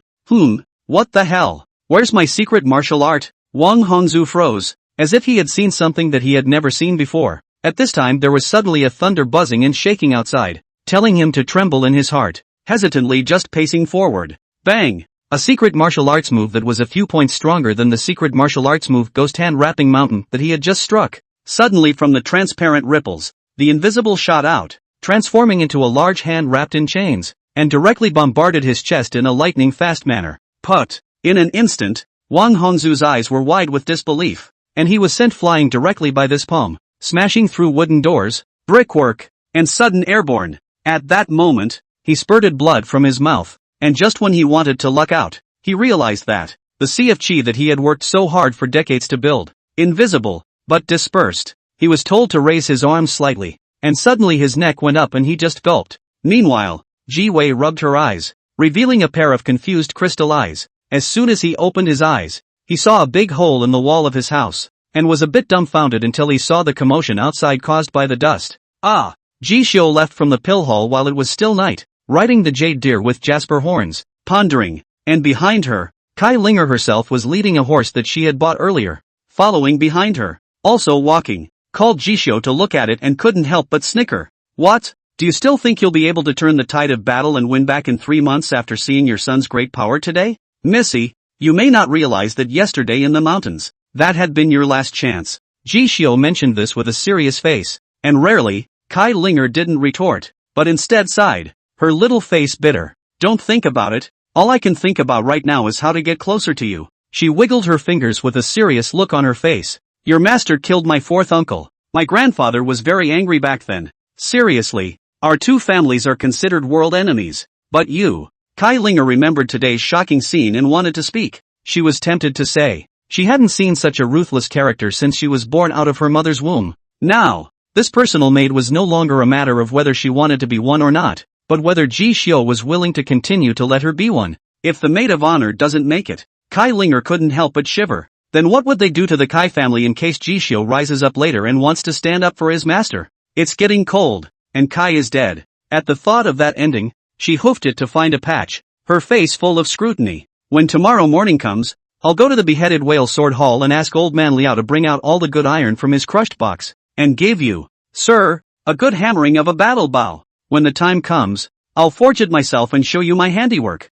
What the hell? Where's my secret martial art? Wang Hongzhu froze, as if he had seen something that he had never seen before. At this time there was suddenly a thunder buzzing and shaking outside, telling him to tremble in his heart, hesitantly just pacing forward. Bang! A secret martial arts move that was a few points stronger than the secret martial arts move Ghost Hand Wrapping Mountain that he had just struck. Suddenly from the transparent ripples, the invisible shot out, transforming into a large hand wrapped in chains, and directly bombarded his chest in a lightning-fast manner. Put! In an instant, Wang Hongzhu's eyes were wide with disbelief, and he was sent flying directly by this palm, smashing through wooden doors, brickwork, and sudden airborne. At that moment, he spurted blood from his mouth. And just when he wanted to luck out, he realized that the sea of qi that he had worked so hard for decades to build, invisible, but dispersed. He was told to raise his arms slightly, and suddenly his neck went up and he just gulped. Meanwhile, Ji Wei rubbed her eyes, revealing a pair of confused crystal eyes. As soon as he opened his eyes, he saw a big hole in the wall of his house, and was a bit dumbfounded until he saw the commotion outside caused by the dust. Ji Xiu left from the pill hall while it was still night, riding the jade deer with jasper horns, pondering, and behind her, Kai Linger herself was leading a horse that she had bought earlier. Following behind her, also walking, called Ji Xiu to look at it and couldn't help but snicker. What? Do you still think you'll be able to turn the tide of battle and win back in 3 months after seeing your son's great power today? Missy, you may not realize that yesterday in the mountains, that had been your last chance. Ji Xiu mentioned this with a serious face, and rarely, Kai Linger didn't retort, but instead sighed, her little face bitter. Don't think about it, all I can think about right now is how to get closer to you. She wiggled her fingers with a serious look on her face. Your master killed my 4th uncle. My grandfather was very angry back then. Seriously, our 2 families are considered world enemies. But you. Kai Linger remembered today's shocking scene and wanted to speak. She was tempted to say, she hadn't seen such a ruthless character since she was born out of her mother's womb. Now, this personal maid was no longer a matter of whether she wanted to be one or not, but whether Ji Xiu was willing to continue to let her be one. If the maid of honor doesn't make it, Kai Linger couldn't help but shiver. Then what would they do to the Kai family in case Ji Xiu rises up later and wants to stand up for his master? It's getting cold, and Kai is dead. At the thought of that ending, she hoofed it to find a patch, her face full of scrutiny. When tomorrow morning comes, I'll go to the beheaded whale sword hall and ask old man Liao to bring out all the good iron from his crushed box, and give you, sir, a good hammering of a battle bow. When the time comes, I'll forge it myself and show you my handiwork.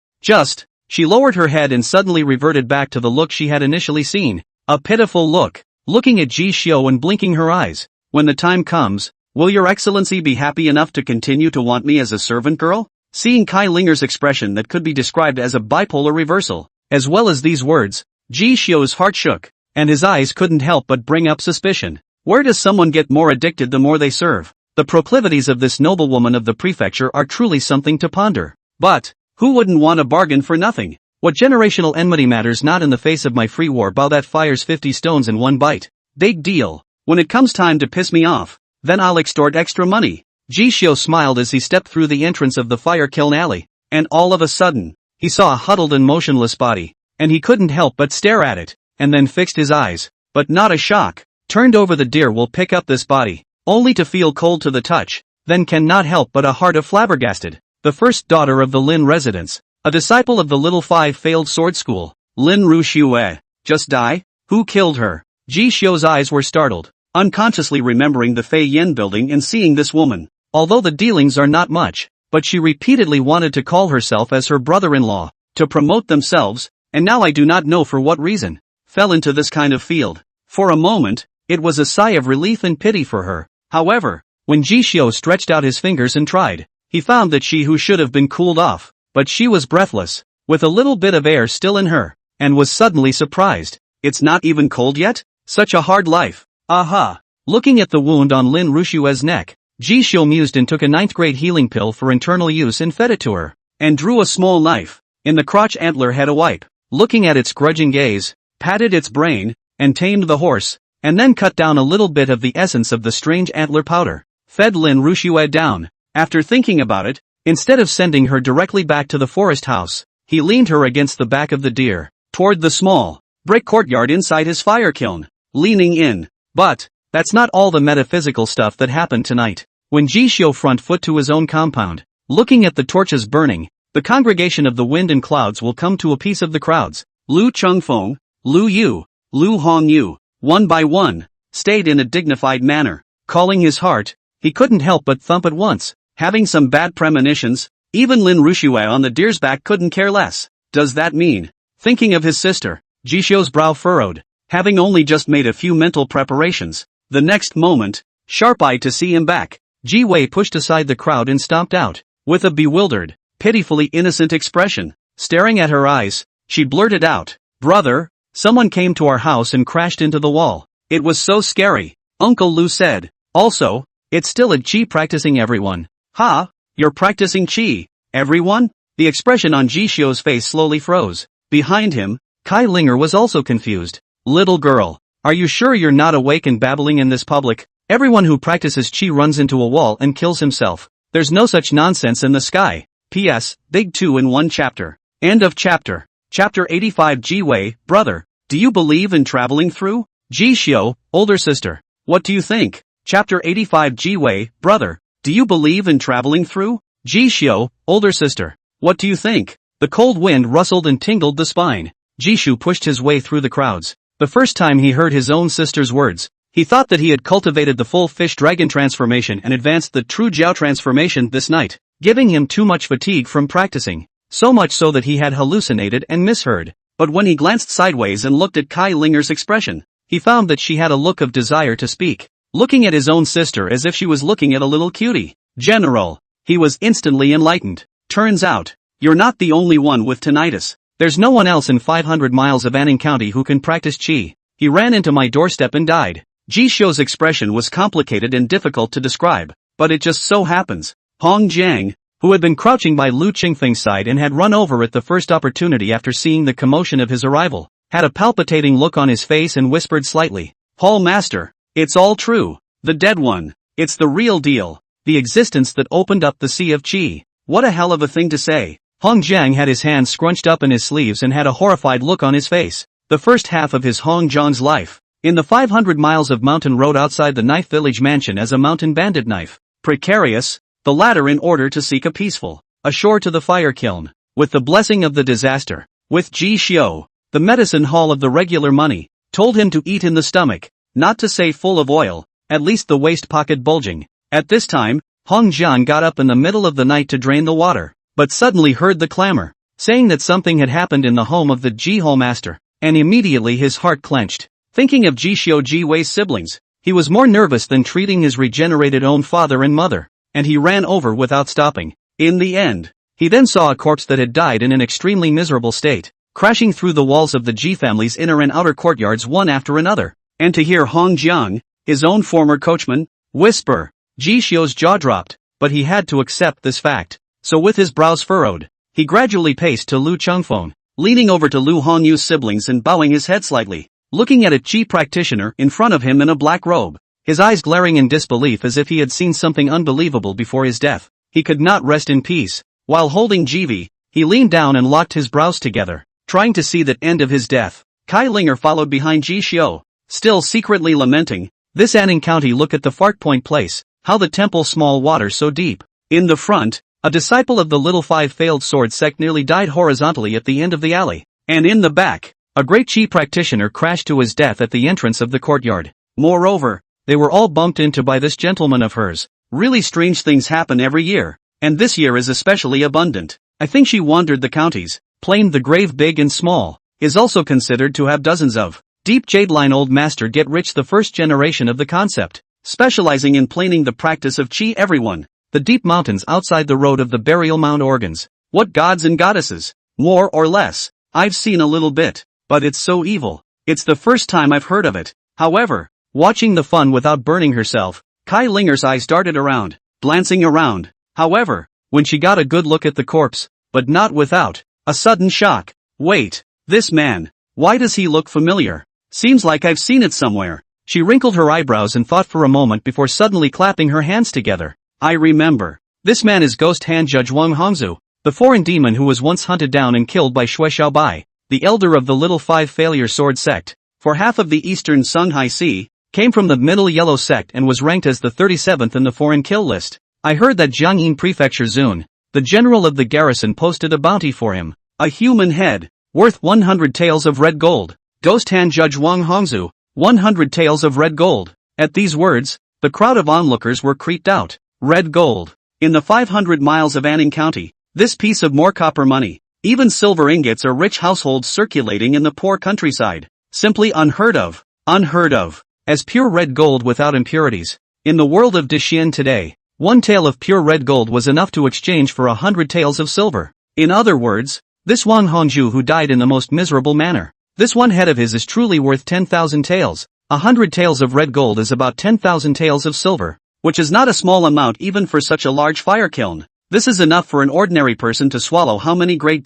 She lowered her head and suddenly reverted back to the look she had initially seen, a pitiful look, looking at Ji Xiu and blinking her eyes. When the time comes, will your excellency be happy enough to continue to want me as a servant girl? Seeing Kai Linger's expression that could be described as a bipolar reversal, as well as these words, Ji Xiu's heart shook, and his eyes couldn't help but bring up suspicion. Where does someone get more addicted the more they serve? The proclivities of this noblewoman of the prefecture are truly something to ponder. But, who wouldn't want a bargain for nothing? What generational enmity matters not in the face of my free war bow that fires 50 stones in one bite. Big deal. When it comes time to piss me off, then I'll extort extra money. Ji Xiu smiled as he stepped through the entrance of the fire kiln alley, and all of a sudden, he saw a huddled and motionless body, and he couldn't help but stare at it, and then fixed his eyes, but not a shock, turned over the deer will pick up this body, only to feel cold to the touch. then cannot help but a heart of flabbergasted. The first daughter of the Lin residence, a disciple of the Little Five failed sword school, Lin Ruxue, just die? Who killed her? Ji Xiu's eyes were startled, unconsciously remembering the Fei Yen building and seeing this woman. Although the dealings are not much, but she repeatedly wanted to call herself as her brother-in-law, to promote themselves, and now I do not know for what reason, fell into this kind of field. For a moment, it was a sigh of relief and pity for her. However, when Ji Xiu stretched out his fingers and tried, he found that she who should have been cooled off, but she was breathless, with a little bit of air still in her, and was suddenly surprised. It's not even cold yet? Such a hard life. Aha! Looking at the wound on Lin Rushue's neck, Ji Xiu mused and took a 9th grade healing pill for internal use and fed it to her, and drew a small knife. In the crotch antler had a wipe, looking at its grudging gaze, patted its brain, and tamed the horse, and then cut down a little bit of the essence of the strange antler powder, fed Lin Rushue down. After thinking about it, instead of sending her directly back to the forest house, he leaned her against the back of the deer, toward the small, brick courtyard inside his fire kiln, leaning in. But, that's not all the metaphysical stuff that happened tonight. When Ji Xiu front foot to his own compound, looking at the torches burning, the congregation of the wind and clouds will come to a piece of the crowds. Lu Chengfeng, Lu Yu, Lu Hongyu, one by one, stayed in a dignified manner. Calling his heart, he couldn't help but thump at once, having some bad premonitions. Even Lin Rushue on the deer's back couldn't care less. Does that mean? Thinking of his sister, Ji Xiu's brow furrowed, having only just made a few mental preparations. The next moment, sharp-eyed to see him back, Ji Wei pushed aside the crowd and stomped out. With a bewildered, pitifully innocent expression, staring at her eyes, she blurted out, "Brother, someone came to our house and crashed into the wall. It was so scary," Uncle Lu said. Also, it's still a Qi practicing everyone. Ha, you're practicing Qi, everyone? The expression on Ji Xiu's face slowly froze. Behind him, Kai Linger was also confused. Little girl, are you sure you're not awake and babbling in this public? Everyone who practices Qi runs into a wall and kills himself. There's no such nonsense in the sky. P.S. Big 2 in 1 chapter. End of chapter. Chapter 85. Ji Wei, brother, do you believe in traveling through? Ji Xiu, older sister, what do you think? Chapter 85. Ji Wei, brother, do you believe in traveling through? Ji Xiu, older sister, what do you think? The cold wind rustled and tingled the spine. Ji Xiu pushed his way through the crowds. The first time he heard his own sister's words, he thought that he had cultivated the full fish dragon transformation and advanced the true Jiao transformation this night, giving him too much fatigue from practicing, so much so that he had hallucinated and misheard. But when he glanced sideways and looked at Kai Linger's expression, he found that she had a look of desire to speak, looking at his own sister as if she was looking at a little cutie. General, he was instantly enlightened. Turns out, you're not the only one with tinnitus. There's no one else in 500 miles of Anning County who can practice Qi. He ran into my doorstep and died. Ji Xiu's expression was complicated and difficult to describe, but it just so happens. Hong Jiang, who had been crouching by Lu Qingfeng's side and had run over at the first opportunity after seeing the commotion of his arrival, had a palpitating look on his face and whispered slightly, "Paul Master, it's all true. The dead one. It's the real deal. The existence that opened up the sea of Qi." What a hell of a thing to say. Hong Jiang had his hands scrunched up in his sleeves and had a horrified look on his face. The first half of his Hong Jiang's life, in the 500 miles of mountain road outside the Knife Village mansion as a mountain bandit knife. Precarious, the latter in order to seek a peaceful, ashore to the fire kiln, with the blessing of the disaster. With Ji Xiu, the medicine hall of the regular money, told him to eat in the stomach, not to say full of oil, at least the waist pocket bulging. At this time, Hong Jiang got up in the middle of the night to drain the water, but suddenly heard the clamor, saying that something had happened in the home of the Ji Hole master, and immediately his heart clenched. Thinking of Ji Xiu Ji Wei's siblings, he was more nervous than treating his regenerated own father and mother, and he ran over without stopping. In the end, he then saw a corpse that had died in an extremely miserable state, crashing through the walls of the Ji family's inner and outer courtyards one after another. And to hear Hong Jiang, his own former coachman, whisper, Ji Xiu's jaw dropped, but he had to accept this fact. So with his brows furrowed, he gradually paced to Lu Chengfeng, leaning over to Lu Hongyu's siblings and bowing his head slightly, looking at a Qi practitioner in front of him in a black robe, his eyes glaring in disbelief as if he had seen something unbelievable before his death. He could not rest in peace. While holding Jivi, he leaned down and locked his brows together, trying to see that end of his death. Kai Linger followed behind Ji Xiu, still secretly lamenting, "This Anning County, look at the fart point place. How the temple small water so deep. In the front, a disciple of the little five failed sword sect nearly died horizontally at the end of the alley. And in the back, a great chi practitioner crashed to his death at the entrance of the courtyard. Moreover, they were all bumped into by this gentleman of hers. Really strange things happen every year, and this year is especially abundant. I think she wandered the counties, planed the grave big and small, is also considered to have dozens of deep jade line old master get rich the first generation of the concept, specializing in planing the practice of chi everyone. The deep mountains outside the road of the burial mound organs. What gods and goddesses? More or less. I've seen a little bit, but it's so evil. It's the first time I've heard of it. However, watching the fun without burning herself, Kai Linger's eyes darted around, glancing around. However, when she got a good look at the corpse, but not without a sudden shock. Wait, this man, why does he look familiar? Seems like I've seen it somewhere. She wrinkled her eyebrows and thought for a moment before suddenly clapping her hands together. I remember. This man is Ghost Hand Judge Wang Hongzhu, the foreign demon who was once hunted down and killed by Xue Xiaobai, the elder of the Little Five Failure Sword sect, for half of the eastern Songhai Sea, came from the Middle Yellow sect and was ranked as the 37th in the foreign kill list. I heard that Jiangyin Prefecture Zun, the general of the garrison, posted a bounty for him, a human head, worth 100 taels of red gold. Ghost Hand Judge Wang Hongzhu, 100 taels of red gold. At these words, the crowd of onlookers were creeped out. Red gold. In the 500 miles of Anning County, this piece of more copper money, even silver ingots are rich households circulating in the poor countryside. Simply unheard of. Unheard of. As pure red gold without impurities. In the world of Daxian today, 1 tael of pure red gold was enough to exchange for 100 taels of silver. In other words, this Wang Hongzhu who died in the most miserable manner, this one head of his is truly worth 10,000 taels. 100 taels of red gold is about 10,000 taels of silver, which is not a small amount even for such a large fire kiln. This is enough for an ordinary person to swallow how many great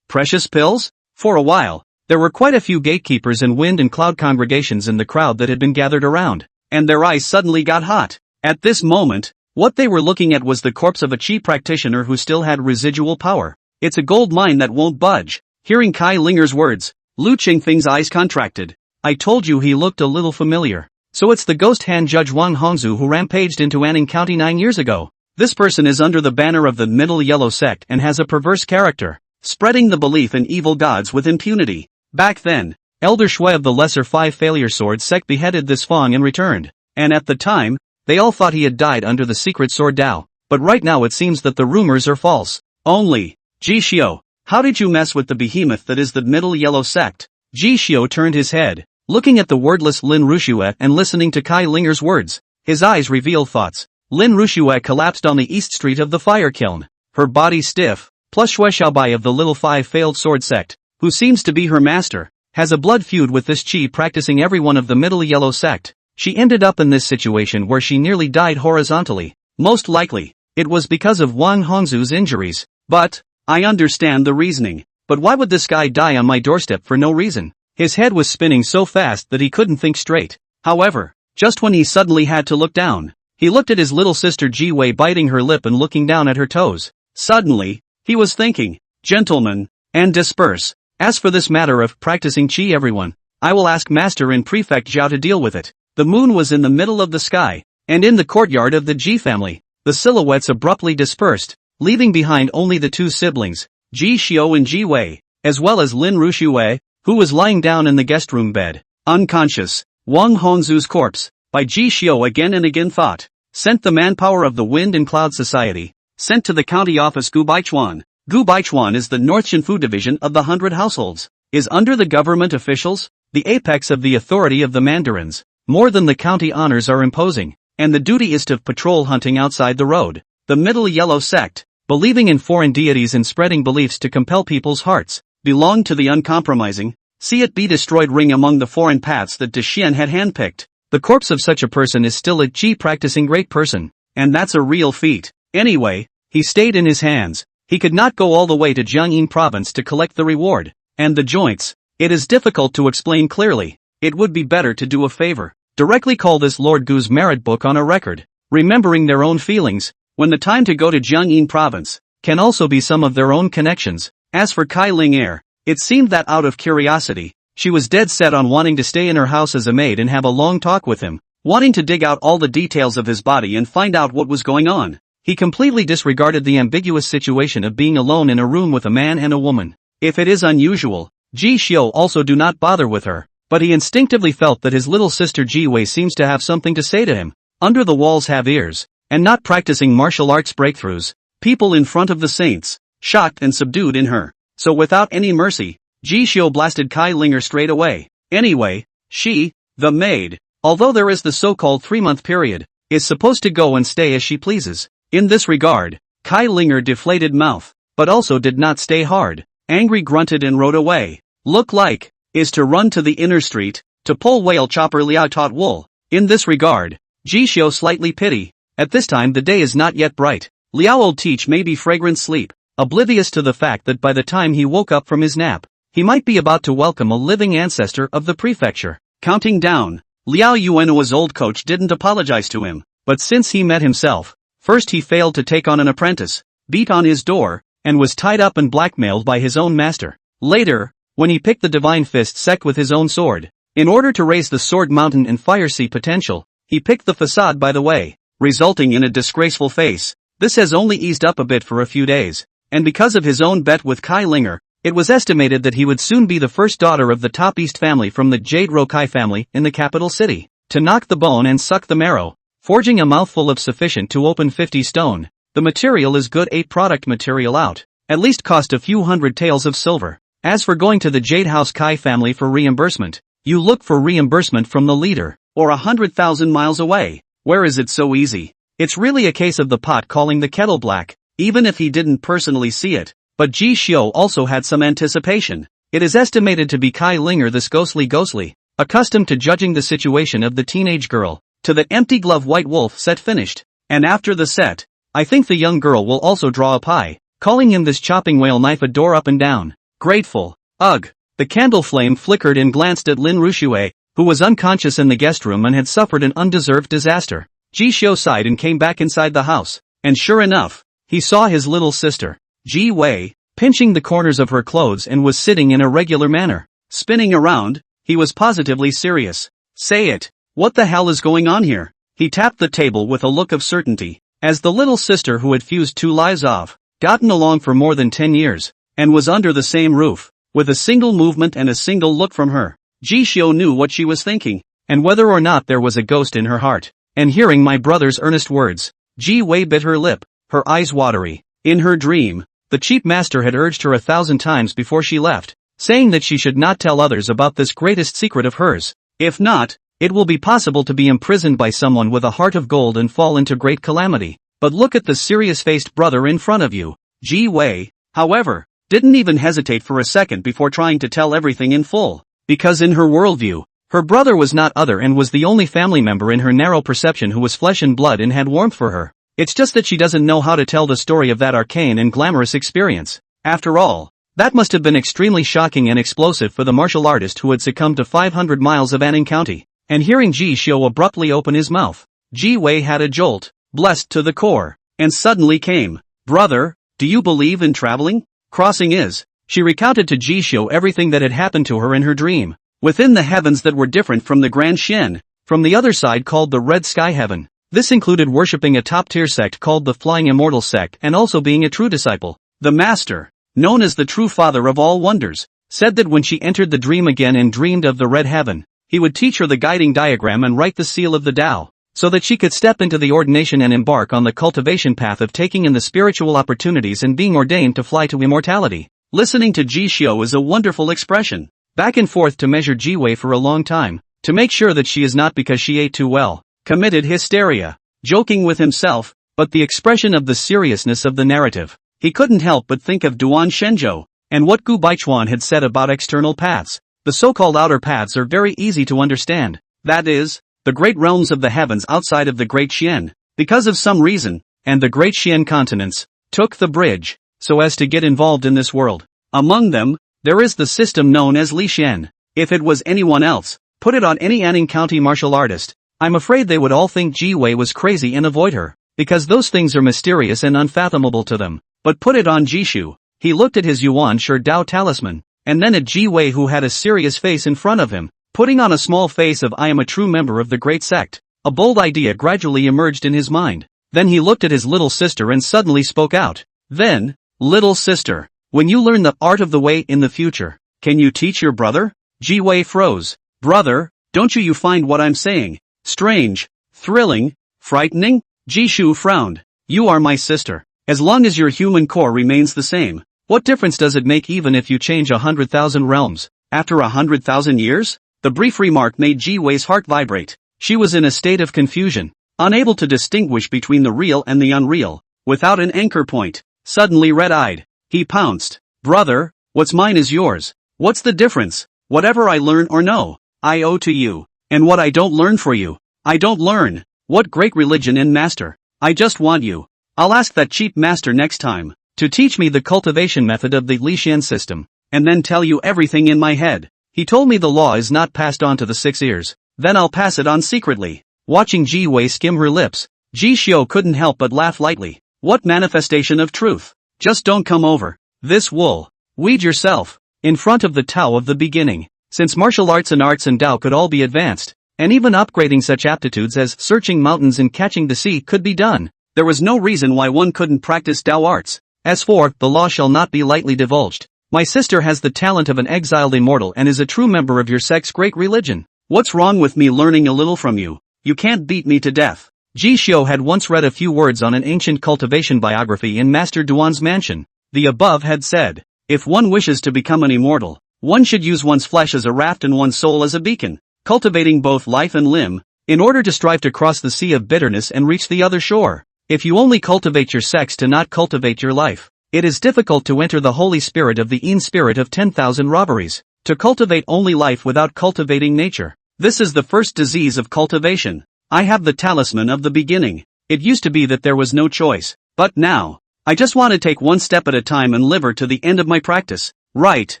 precious pills? For a while, there were quite a few gatekeepers and wind and cloud congregations in the crowd that had been gathered around, and their eyes suddenly got hot. At this moment, what they were looking at was the corpse of a chi practitioner who still had residual power. It's a gold mine that won't budge. Hearing Kai Linger's words, Lu Qingfeng's eyes contracted. I told you he looked a little familiar. So it's the Ghost Hand Judge Wang Hongzhu who rampaged into Anning County 9 years ago. This person is under the banner of the Middle Yellow sect and has a perverse character, spreading the belief in evil gods with impunity. Back then, Elder Shui of the Lesser Five Failure Sword sect beheaded this Fang and returned. And at the time, they all thought he had died under the secret sword Dao. But right now it seems that the rumors are false. Only, Ji Xiao, how did you mess with the behemoth that is the Middle Yellow sect? Ji Xiao turned his head, looking at the wordless Lin Rushue and listening to Kai Linger's words. His eyes revealed thoughts. Lin Rushue collapsed on the east street of the fire kiln, her body stiff, plus Xue Xiaobai of the Little Five Failed Sword sect, who seems to be her master, has a blood feud with this chi practicing every one of the Middle Yellow sect. She ended up in this situation where she nearly died horizontally. Most likely, it was because of Wang Hongzhu's injuries. But, I understand the reasoning. But why would this guy die on my doorstep for no reason? His head was spinning so fast that he couldn't think straight. However, just when he suddenly had to look down, he looked at his little sister Ji Wei biting her lip and looking down at her toes. Suddenly, he was thinking, gentlemen, and disperse. As for this matter of practicing chi everyone, I will ask Master and Prefect Zhao to deal with it. The moon was in the middle of the sky, and in the courtyard of the Ji family, the silhouettes abruptly dispersed, leaving behind only the two siblings, Ji Xiao and Ji Wei, as well as Lin Rushue, who was lying down in the guest room bed, unconscious. Wang Hongzhu's corpse, by Ji Xiao again and again thought, sent the manpower of the Wind and Cloud Society, sent to the county office Gu Baichuan. Gu Baichuan is the North Shinfu division of the 100 households, is under the government officials, the apex of the authority of the mandarins. More than the county honors are imposing, and the duty is to patrol hunting outside the road. The Middle Yellow sect, believing in foreign deities and spreading beliefs to compel people's hearts, belonged to the uncompromising, see it be destroyed ring among the foreign paths that Daxian had handpicked. The corpse of such a person is still a chi practicing great person, and that's a real feat. Anyway, he stayed in his hands. He could not go all the way to Jiangyin province to collect the reward, and the joints. It is difficult to explain clearly. It would be better to do a favor. Directly call this Lord Gu's merit book on a record, remembering their own feelings, when the time to go to Jiangyin province, can also be some of their own connections. As for Kai Linger, it seemed that out of curiosity, she was dead set on wanting to stay in her house as a maid and have a long talk with him. wanting to dig out all the details of his body and find out what was going on. He completely disregarded the ambiguous situation of being alone in a room with a man and a woman. If it is unusual, Ji Xiu also do not bother with her, but he instinctively felt that his little sister Ji Wei seems to have something to say to him. Under the walls have ears, and not practicing martial arts breakthroughs, people in front of the saints, shocked and subdued in her. So without any mercy, Ji Xiu blasted Kai Linger straight away. Anyway, she, the maid, although there is the so-called 3-month period, is supposed to go and stay as she pleases. In this regard, Kai Linger deflated mouth, but also did not stay hard, angry grunted and rode away. Look like, is to run to the inner street, to pull whale chopper Liao taught wool. In this regard, Ji Xiu slightly pity. At this time the day is not yet bright. Liao will teach maybe fragrant sleep, oblivious to the fact that by the time he woke up from his nap, he might be about to welcome a living ancestor of the prefecture. Counting down, Liao Yuanhua's old coach didn't apologize to him, but since he met himself, first he failed to take on an apprentice, beat on his door, and was tied up and blackmailed by his own master. Later, when he picked the divine fist sect with his own sword, in order to raise the sword mountain and fire sea potential, he picked the facade by the way, resulting in a disgraceful face. This has only eased up a bit for a few days, and because of his own bet with Kai Linger, it was estimated that he would soon be the first daughter of the top East family from the Jade Rokai family in the capital city. To knock the bone and suck the marrow, forging a mouthful of sufficient to open 50 stone, the material is good 8 product material out, at least cost a few hundred taels of silver. As for going to the Jade House Kai family for reimbursement, you look for reimbursement from the leader, or 100,000 miles away. Where is it so easy? It's really a case of the pot calling the kettle black, even if he didn't personally see it. But Ji Xiu also had some anticipation. It is estimated to be Kai Linger this ghostly, accustomed to judging the situation of the teenage girl, to that empty glove white wolf set finished. And after the set, I think the young girl will also draw a pie, calling him this chopping whale knife a door up and down. Grateful. Ugh. The candle flame flickered and glanced at Lin Ruxue, who was unconscious in the guest room and had suffered an undeserved disaster. Ji Xiu sighed and came back inside the house, and sure enough, he saw his little sister, Ji Wei, pinching the corners of her clothes and was sitting in a regular manner. Spinning around, he was positively serious. Say it. What the hell is going on here? He tapped the table with a look of certainty, as the little sister who had fused 2 lives off, gotten along for more than 10 years, and was under the same roof, with a single movement and a single look from her. Ji Xiu knew what she was thinking, and whether or not there was a ghost in her heart. And hearing my brother's earnest words, Ji Wei bit her lip, her eyes watery. In her dream, the chief master had urged her 1,000 times before she left, saying that she should not tell others about this greatest secret of hers. If not, it will be possible to be imprisoned by someone with a heart of gold and fall into great calamity. But look at the serious-faced brother in front of you. Ji Wei, however, didn't even hesitate for a second before trying to tell everything in full, because in her worldview, her brother was not other and was the only family member in her narrow perception who was flesh and blood and had warmth for her. It's just that she doesn't know how to tell the story of that arcane and glamorous experience. After all, that must have been extremely shocking and explosive for the martial artist who had succumbed to 500 miles of Anning County. And hearing Ji Xiu abruptly open his mouth, Ji Wei had a jolt, blessed to the core, and suddenly came. Brother, do you believe in traveling? Crossing is. She recounted to Ji Xiu everything that had happened to her in her dream, within the heavens that were different from the Grand Xian, from the other side called the Red Sky Heaven. This included worshipping a top-tier sect called the Flying Immortal sect and also being a true disciple. The master, known as the true father of all wonders, said that when she entered the dream again and dreamed of the Red Heaven, he would teach her the guiding diagram and write the seal of the Tao, so that she could step into the ordination and embark on the cultivation path of taking in the spiritual opportunities and being ordained to fly to immortality. Listening to Ji Xiu is a wonderful expression. Back and forth to measure Ji Wei for a long time, to make sure that she is not because she ate too well, committed hysteria, joking with himself, but the expression of the seriousness of the narrative. He couldn't help but think of Duan Shenzhou, and what Gu Baichuan had said about external paths. The so-called outer paths are very easy to understand. That is, the great realms of the heavens outside of the Great Xian, because of some reason, and the Great Xian continents, took the bridge, so as to get involved in this world. Among them, there is the system known as Li Xian. If it was anyone else, put it on any Anning County martial artist, I'm afraid they would all think Ji Wei was crazy and avoid her, because those things are mysterious and unfathomable to them. But put it on Ji Xiu. He looked at his Yuan Shi Dao talisman, and then at Ji Wei who had a serious face in front of him, putting on a small face of I am a true member of the great sect. A bold idea gradually emerged in his mind. Then he looked at his little sister and suddenly spoke out. Then, little sister, when you learn the art of the way in the future, can you teach your brother? Ji Wei froze. Brother, don't you find what I'm saying strange, thrilling, frightening? Ji Shu frowned. You are my sister. As long as your human core remains the same, what difference does it make even if you change 100,000 realms? After 100,000 years? The brief remark made Ji Wei's heart vibrate. She was in a state of confusion, unable to distinguish between the real and the unreal, without an anchor point. Suddenly red-eyed, he pounced. Brother, what's mine is yours. What's the difference? Whatever I learn or know, I owe to you. And what I don't learn for you, I don't learn. What great religion and master. I just want you. I'll ask that cheap master next time to teach me the cultivation method of the Lixian system, and then tell you everything in my head. He told me the law is not passed on to the 6 ears, then I'll pass it on secretly. Watching Ji Wei skim her lips, Ji Xiu couldn't help but laugh lightly. What manifestation of truth. Just don't come over this wool. Weed yourself in front of the Tao of the beginning. Since martial arts and Tao could all be advanced, and even upgrading such aptitudes as searching mountains and catching the sea could be done, there was no reason why one couldn't practice Tao arts. As for, the law shall not be lightly divulged. My sister has the talent of an exiled immortal and is a true member of your sect's great religion. What's wrong with me learning a little from you? You can't beat me to death. Ji Xiu had once read a few words on an ancient cultivation biography in Master Duan's mansion. The above had said, if one wishes to become an immortal, one should use one's flesh as a raft and one's soul as a beacon, cultivating both life and limb, in order to strive to cross the sea of bitterness and reach the other shore. If you only cultivate your sex to not cultivate your life, it is difficult to enter the holy spirit of the Yin spirit of 10,000 robberies, to cultivate only life without cultivating nature. This is the first disease of cultivation. I have the talisman of the beginning. It used to be that there was no choice, but now, I just want to take one step at a time and live to the end of my practice. Right,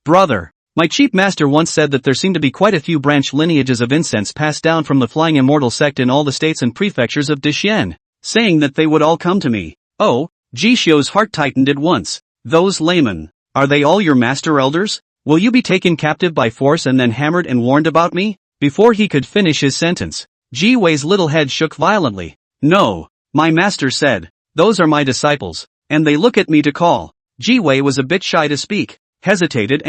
brother. My chief master once said that there seemed to be quite a few branch lineages of incense passed down from the Flying Immortal sect in all the states and prefectures of Deshien, saying that they would all come to me. Oh, Ji Xiu's heart tightened at once. Those laymen, are they all your master elders? Will you be taken captive by force and then hammered and warned about me? Before he could finish his sentence, Ji Wei's little head shook violently. No, my master said, those are my disciples, and they look at me to call. Ji Wei was a bit shy to speak, hesitated,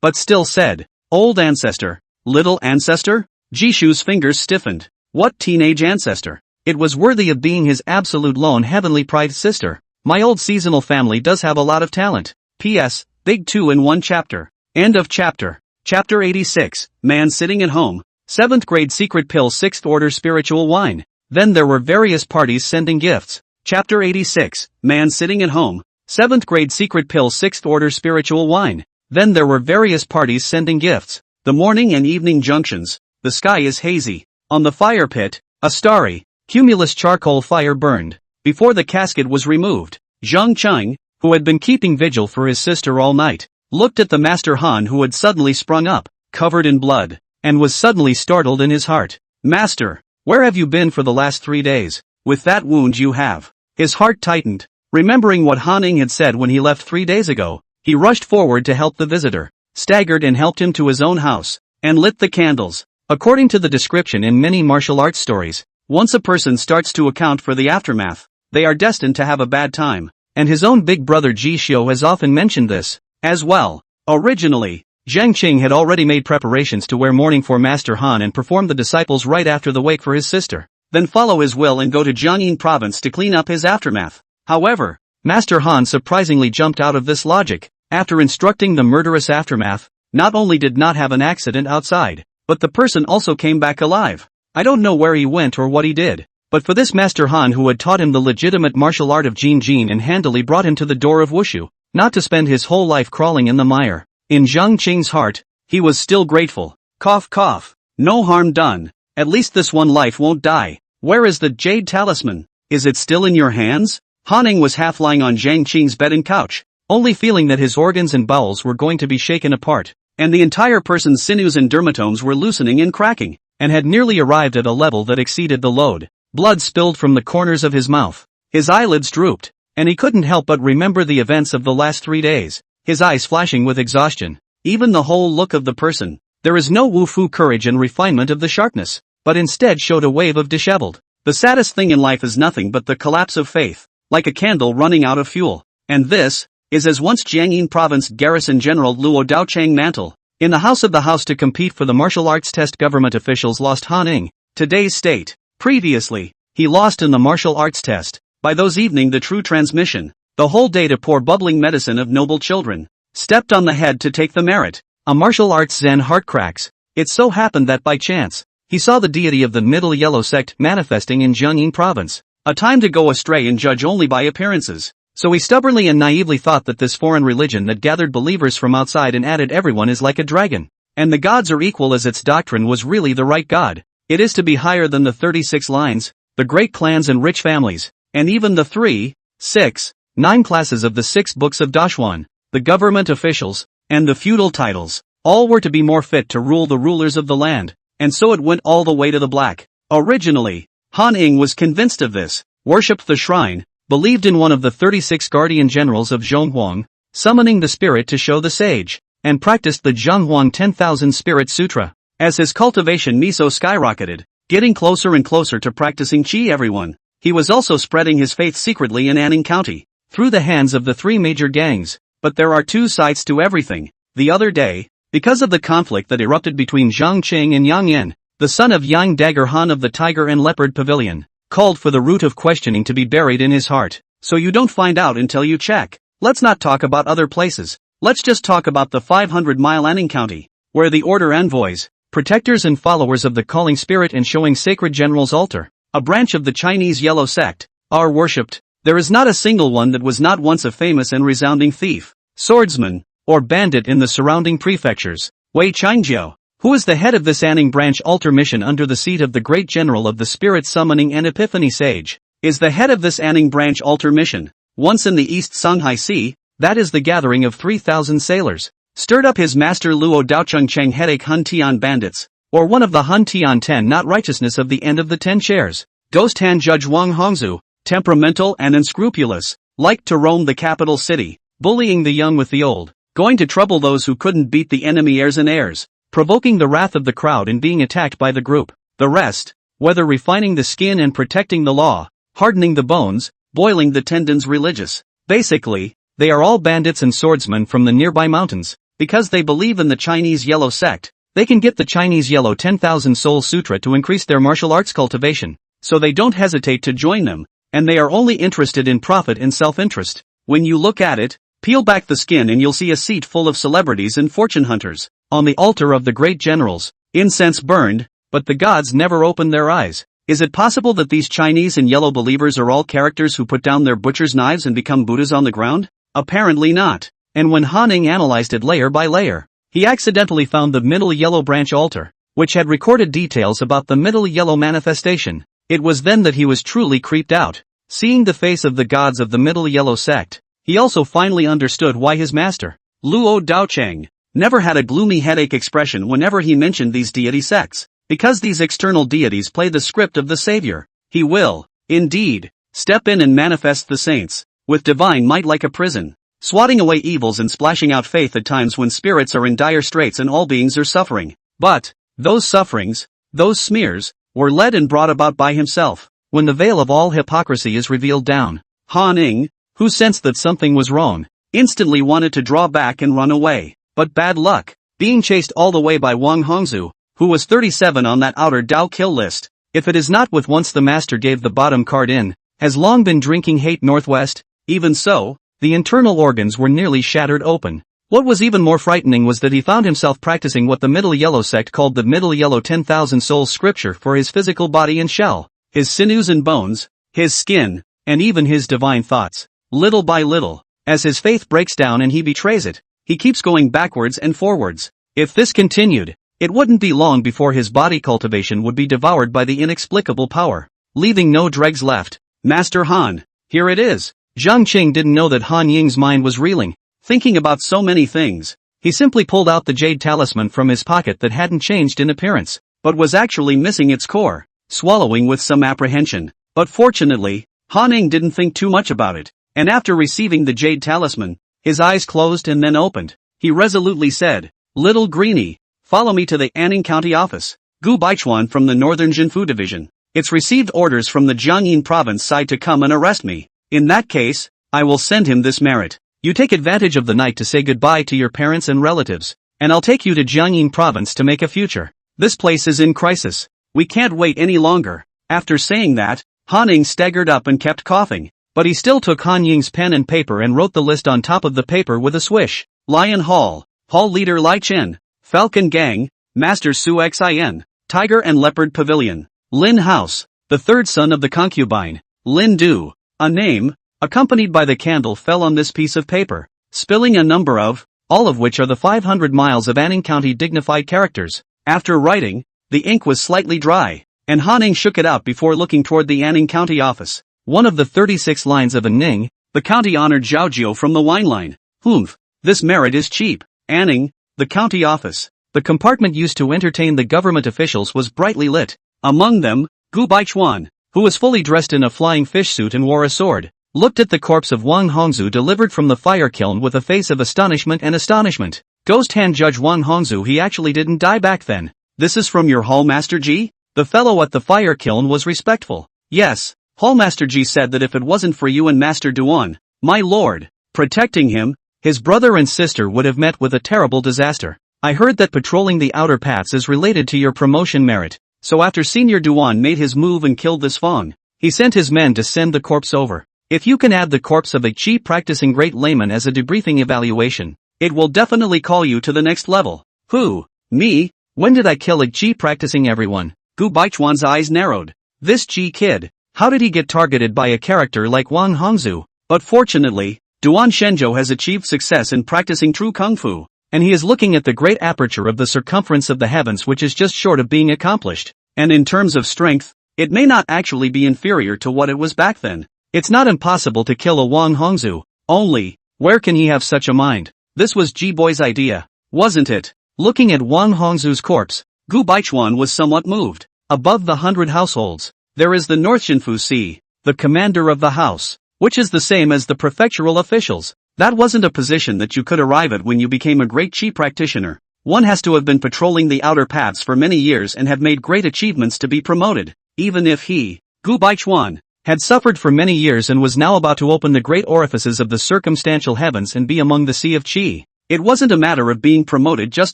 but still said, old ancestor, little ancestor? Ji Shu's fingers stiffened. What teenage ancestor? It was worthy of being his absolute lone heavenly pride sister. My old seasonal family does have a lot of talent. P.S. Big 2 in 1 chapter. End of chapter. Chapter 86, Man Sitting at Home. 7th grade secret pill 6th order spiritual wine. Then there were various parties sending gifts. Chapter 86, Man Sitting at Home. 7th grade secret pill 6th order spiritual wine. Then there were various parties sending gifts. The morning and evening junctions. The sky is hazy. On the fire pit, a starry, cumulus charcoal fire burned. Before the casket was removed, Zhang Cheng, who had been keeping vigil for his sister all night, looked at the Master Han who had suddenly sprung up, covered in blood, and was suddenly startled in his heart. Master, where have you been for the last 3 days? With that wound you have. His heart tightened. Remembering what Han Ning had said when he left 3 days ago, he rushed forward to help the visitor, staggered and helped him to his own house, and lit the candles. According to the description in many martial arts stories, once a person starts to account for the aftermath, they are destined to have a bad time, and his own big brother Ji Xiu has often mentioned this, as well. Originally, Zhang Qing had already made preparations to wear mourning for Master Han and perform the disciples right after the wake for his sister, then follow his will and go to Jiangyin province to clean up his aftermath. However, Master Han surprisingly jumped out of this logic. After instructing the murderous aftermath, not only did not have an accident outside, but the person also came back alive. I don't know where he went or what he did, but for this Master Han who had taught him the legitimate martial art of Jin Jin and handily brought him to the door of Wushu, not to spend his whole life crawling in the mire. In Zhang Qing's heart, he was still grateful. Cough cough. No harm done. At least this one life won't die. Where is the jade talisman? Is it still in your hands? Han Ning was half lying on Zhang Qing's bed and couch, only feeling that his organs and bowels were going to be shaken apart, and the entire person's sinews and dermatomes were loosening and cracking, and had nearly arrived at a level that exceeded the load. Blood spilled from the corners of his mouth. His eyelids drooped, and he couldn't help but remember the events of the last 3 days, his eyes flashing with exhaustion. Even the whole look of the person. There is no Wu Fu courage and refinement of the sharpness. but instead showed a wave of disheveled. The saddest thing in life is nothing but the collapse of faith, like a candle running out of fuel. And this is as once Jiangyin Province Garrison General Luo Daochang Mantle. In the house of the house to compete for the martial arts test, government officials lost Han Ing, today's state. Previously, he lost in the martial arts test. By those evening the true transmission, the whole day to pour bubbling medicine of noble children, stepped on the head to take the merit. A martial arts Zen heart cracks. It so happened that by chance, he saw the deity of the Middle Yellow sect manifesting in Jiangyin Province. A time to go astray and judge only by appearances. So he stubbornly and naively thought that this foreign religion that gathered believers from outside and added everyone is like a dragon, and the gods are equal as its doctrine was really the right god. It is to be higher than the 36 lines, the great clans and rich families, and even the 3, 6, 9 classes of the 6 books of Dashuan, the government officials, and the feudal titles. All were to be more fit to rule the rulers of the land, and so it went all the way to the black. Originally, Han Ing was convinced of this, worshipped the shrine, believed in one of the 36 guardian generals of Zhonghuang, summoning the spirit to show the sage, and practiced the Zhonghuang 10,000 Spirit Sutra. As his cultivation miso skyrocketed, getting closer and closer to practicing qi everyone, he was also spreading his faith secretly in Anning County, through the hands of the 3 major gangs. But there are 2 sides to everything. The other day, because of the conflict that erupted between Zhang Qing and Yang Yan, the son of Yang Dagger Han of the Tiger and Leopard Pavilion, called for the root of questioning to be buried in his heart. So you don't find out until you check. Let's not talk about other places. Let's just talk about the 500-mile Anning County, where the order envoys, protectors and followers of the calling spirit and showing sacred general's altar, a branch of the Chinese Yellow sect, are worshipped. There is not a single one that was not once a famous and resounding thief, swordsman, or bandit in the surrounding prefectures. Wei Changjiao, who is the head of this Anning branch altar mission under the seat of the great general of the spirit summoning and epiphany sage, is the head of this Anning branch altar mission. Once in the East Songhai Sea, that is the gathering of 3,000 sailors, stirred up his master Luo Daocheng Cheng headache Hun Tian bandits, or one of the Hun Tian 10 not righteousness of the end of the 10 chairs. Ghost hand judge Wang Hongzhu, temperamental and unscrupulous, liked to roam the capital city, bullying the young with the old, going to trouble those who couldn't beat the enemy heirs and heirs, provoking the wrath of the crowd and being attacked by the group. The rest, whether refining the skin and protecting the law, hardening the bones, boiling the tendons religious. Basically, they are all bandits and swordsmen from the nearby mountains. Because they believe in the Chinese Yellow sect, they can get the Chinese Yellow 10,000 Soul Sutra to increase their martial arts cultivation, so they don't hesitate to join them, and they are only interested in profit and self-interest. When you look at it, peel back the skin and you'll see a seat full of celebrities and fortune hunters. On the altar of the great generals, incense burned, but the gods never opened their eyes. Is it possible that these Chinese and yellow believers are all characters who put down their butcher's knives and become Buddhas on the ground? Apparently not. And when Han Ing analyzed it layer by layer, he accidentally found the Middle Yellow branch altar, which had recorded details about the Middle Yellow manifestation. It was then that he was truly creeped out. Seeing the face of the gods of the Middle Yellow sect, he also finally understood why his master, Luo Daocheng, never had a gloomy headache expression whenever he mentioned these deity sects. Because these external deities play the script of the Savior. He will, indeed, step in and manifest the saints, with divine might like a prison, swatting away evils and splashing out faith at times when spirits are in dire straits and all beings are suffering. But, those sufferings, those smears, were led and brought about by himself. When the veil of all hypocrisy is revealed down, Han Ing, who sensed that something was wrong, instantly wanted to draw back and run away. But bad luck, being chased all the way by Wang Hongzhu, who was 37 on that outer Dao kill list. If it is not with once the master gave the bottom card in, has long been drinking hate northwest. Even so, the internal organs were nearly shattered open. What was even more frightening was that he found himself practicing what the Middle Yellow sect called the Middle Yellow 10,000 Soul Scripture for his physical body and shell, his sinews and bones, his skin, and even his divine thoughts. Little by little, as his faith breaks down and he betrays it, he keeps going backwards and forwards. If this continued, it wouldn't be long before his body cultivation would be devoured by the inexplicable power, leaving no dregs left. Master Han, here it is. Zhang Qing didn't know that Han Ying's mind was reeling, thinking about so many things. He simply pulled out the jade talisman from his pocket that hadn't changed in appearance, but was actually missing its core, swallowing with some apprehension. But fortunately, Han Ying didn't think too much about it, and after receiving the jade talisman, his eyes closed and then opened. He resolutely said, "Little Greenie, follow me to the Anning County office." Gu Baichuan from the Northern Jinfu Division. It's received orders from the Jiangyin province side to come and arrest me. In that case, I will send him this merit. You take advantage of the night to say goodbye to your parents and relatives, and I'll take you to Jiangyin province to make a future. This place is in crisis. We can't wait any longer. After saying that, Han Ying staggered up and kept coughing, but he still took Han Ying's pen and paper and wrote the list on top of the paper with a swish. Lion Hall, Hall Leader Lai Chen, Falcon Gang, Master Su Xin, Tiger and Leopard Pavilion, Lin House, the third son of the concubine, Lin Du. A name, accompanied by the candle, fell on this piece of paper, spilling a number of, all of which are the 500 miles of Anning County dignified characters. After writing, the ink was slightly dry, and Han Ying shook it out before looking toward the Anning County office. One of the 36 lines of Anning, the county honored Zhaojiu from the wine line. Humph, this merit is cheap. Anning, the county office. The compartment used to entertain the government officials was brightly lit. Among them, Gu Baichuan, who was fully dressed in a flying fish suit and wore a sword, looked at the corpse of Wang Hongzhu delivered from the fire kiln with a face of astonishment and astonishment. Ghost Hand Judge Wang Hongzhu, he actually didn't die back then. This is from your Hall Master Ji? The fellow at the fire kiln was respectful. Yes, Hall Master Ji said that if it wasn't for you and Master Duan, my lord, protecting him, his brother and sister would have met with a terrible disaster. I heard that patrolling the outer paths is related to your promotion merit, so after Senior Duan made his move and killed this Fong, he sent his men to send the corpse over. If you can add the corpse of a Qi practicing great layman as a debriefing evaluation, it will definitely call you to the next level. Who? Me? When did I kill a Qi practicing everyone? Gu Baichuan's eyes narrowed. This Qi kid, how did he get targeted by a character like Wang Hongzhu? But fortunately, Duan Shenzhou has achieved success in practicing true kung fu, and he is looking at the great aperture of the circumference of the heavens, which is just short of being accomplished. And in terms of strength, it may not actually be inferior to what it was back then. It's not impossible to kill a Wang Hongzhu, only, where can he have such a mind? This was Ji Boy's idea, wasn't it? Looking at Wang Hongzhu's corpse, Gu Baichuan was somewhat moved. Above the 100 households, there is the North Shinfu Sea, the commander of the house, which is the same as the prefectural officials. That wasn't a position that you could arrive at when you became a great Qi practitioner. One has to have been patrolling the outer paths for many years and have made great achievements to be promoted. Even if he, Gu Baichuan, had suffered for many years and was now about to open the great orifices of the circumstantial heavens and be among the sea of Qi, it wasn't a matter of being promoted just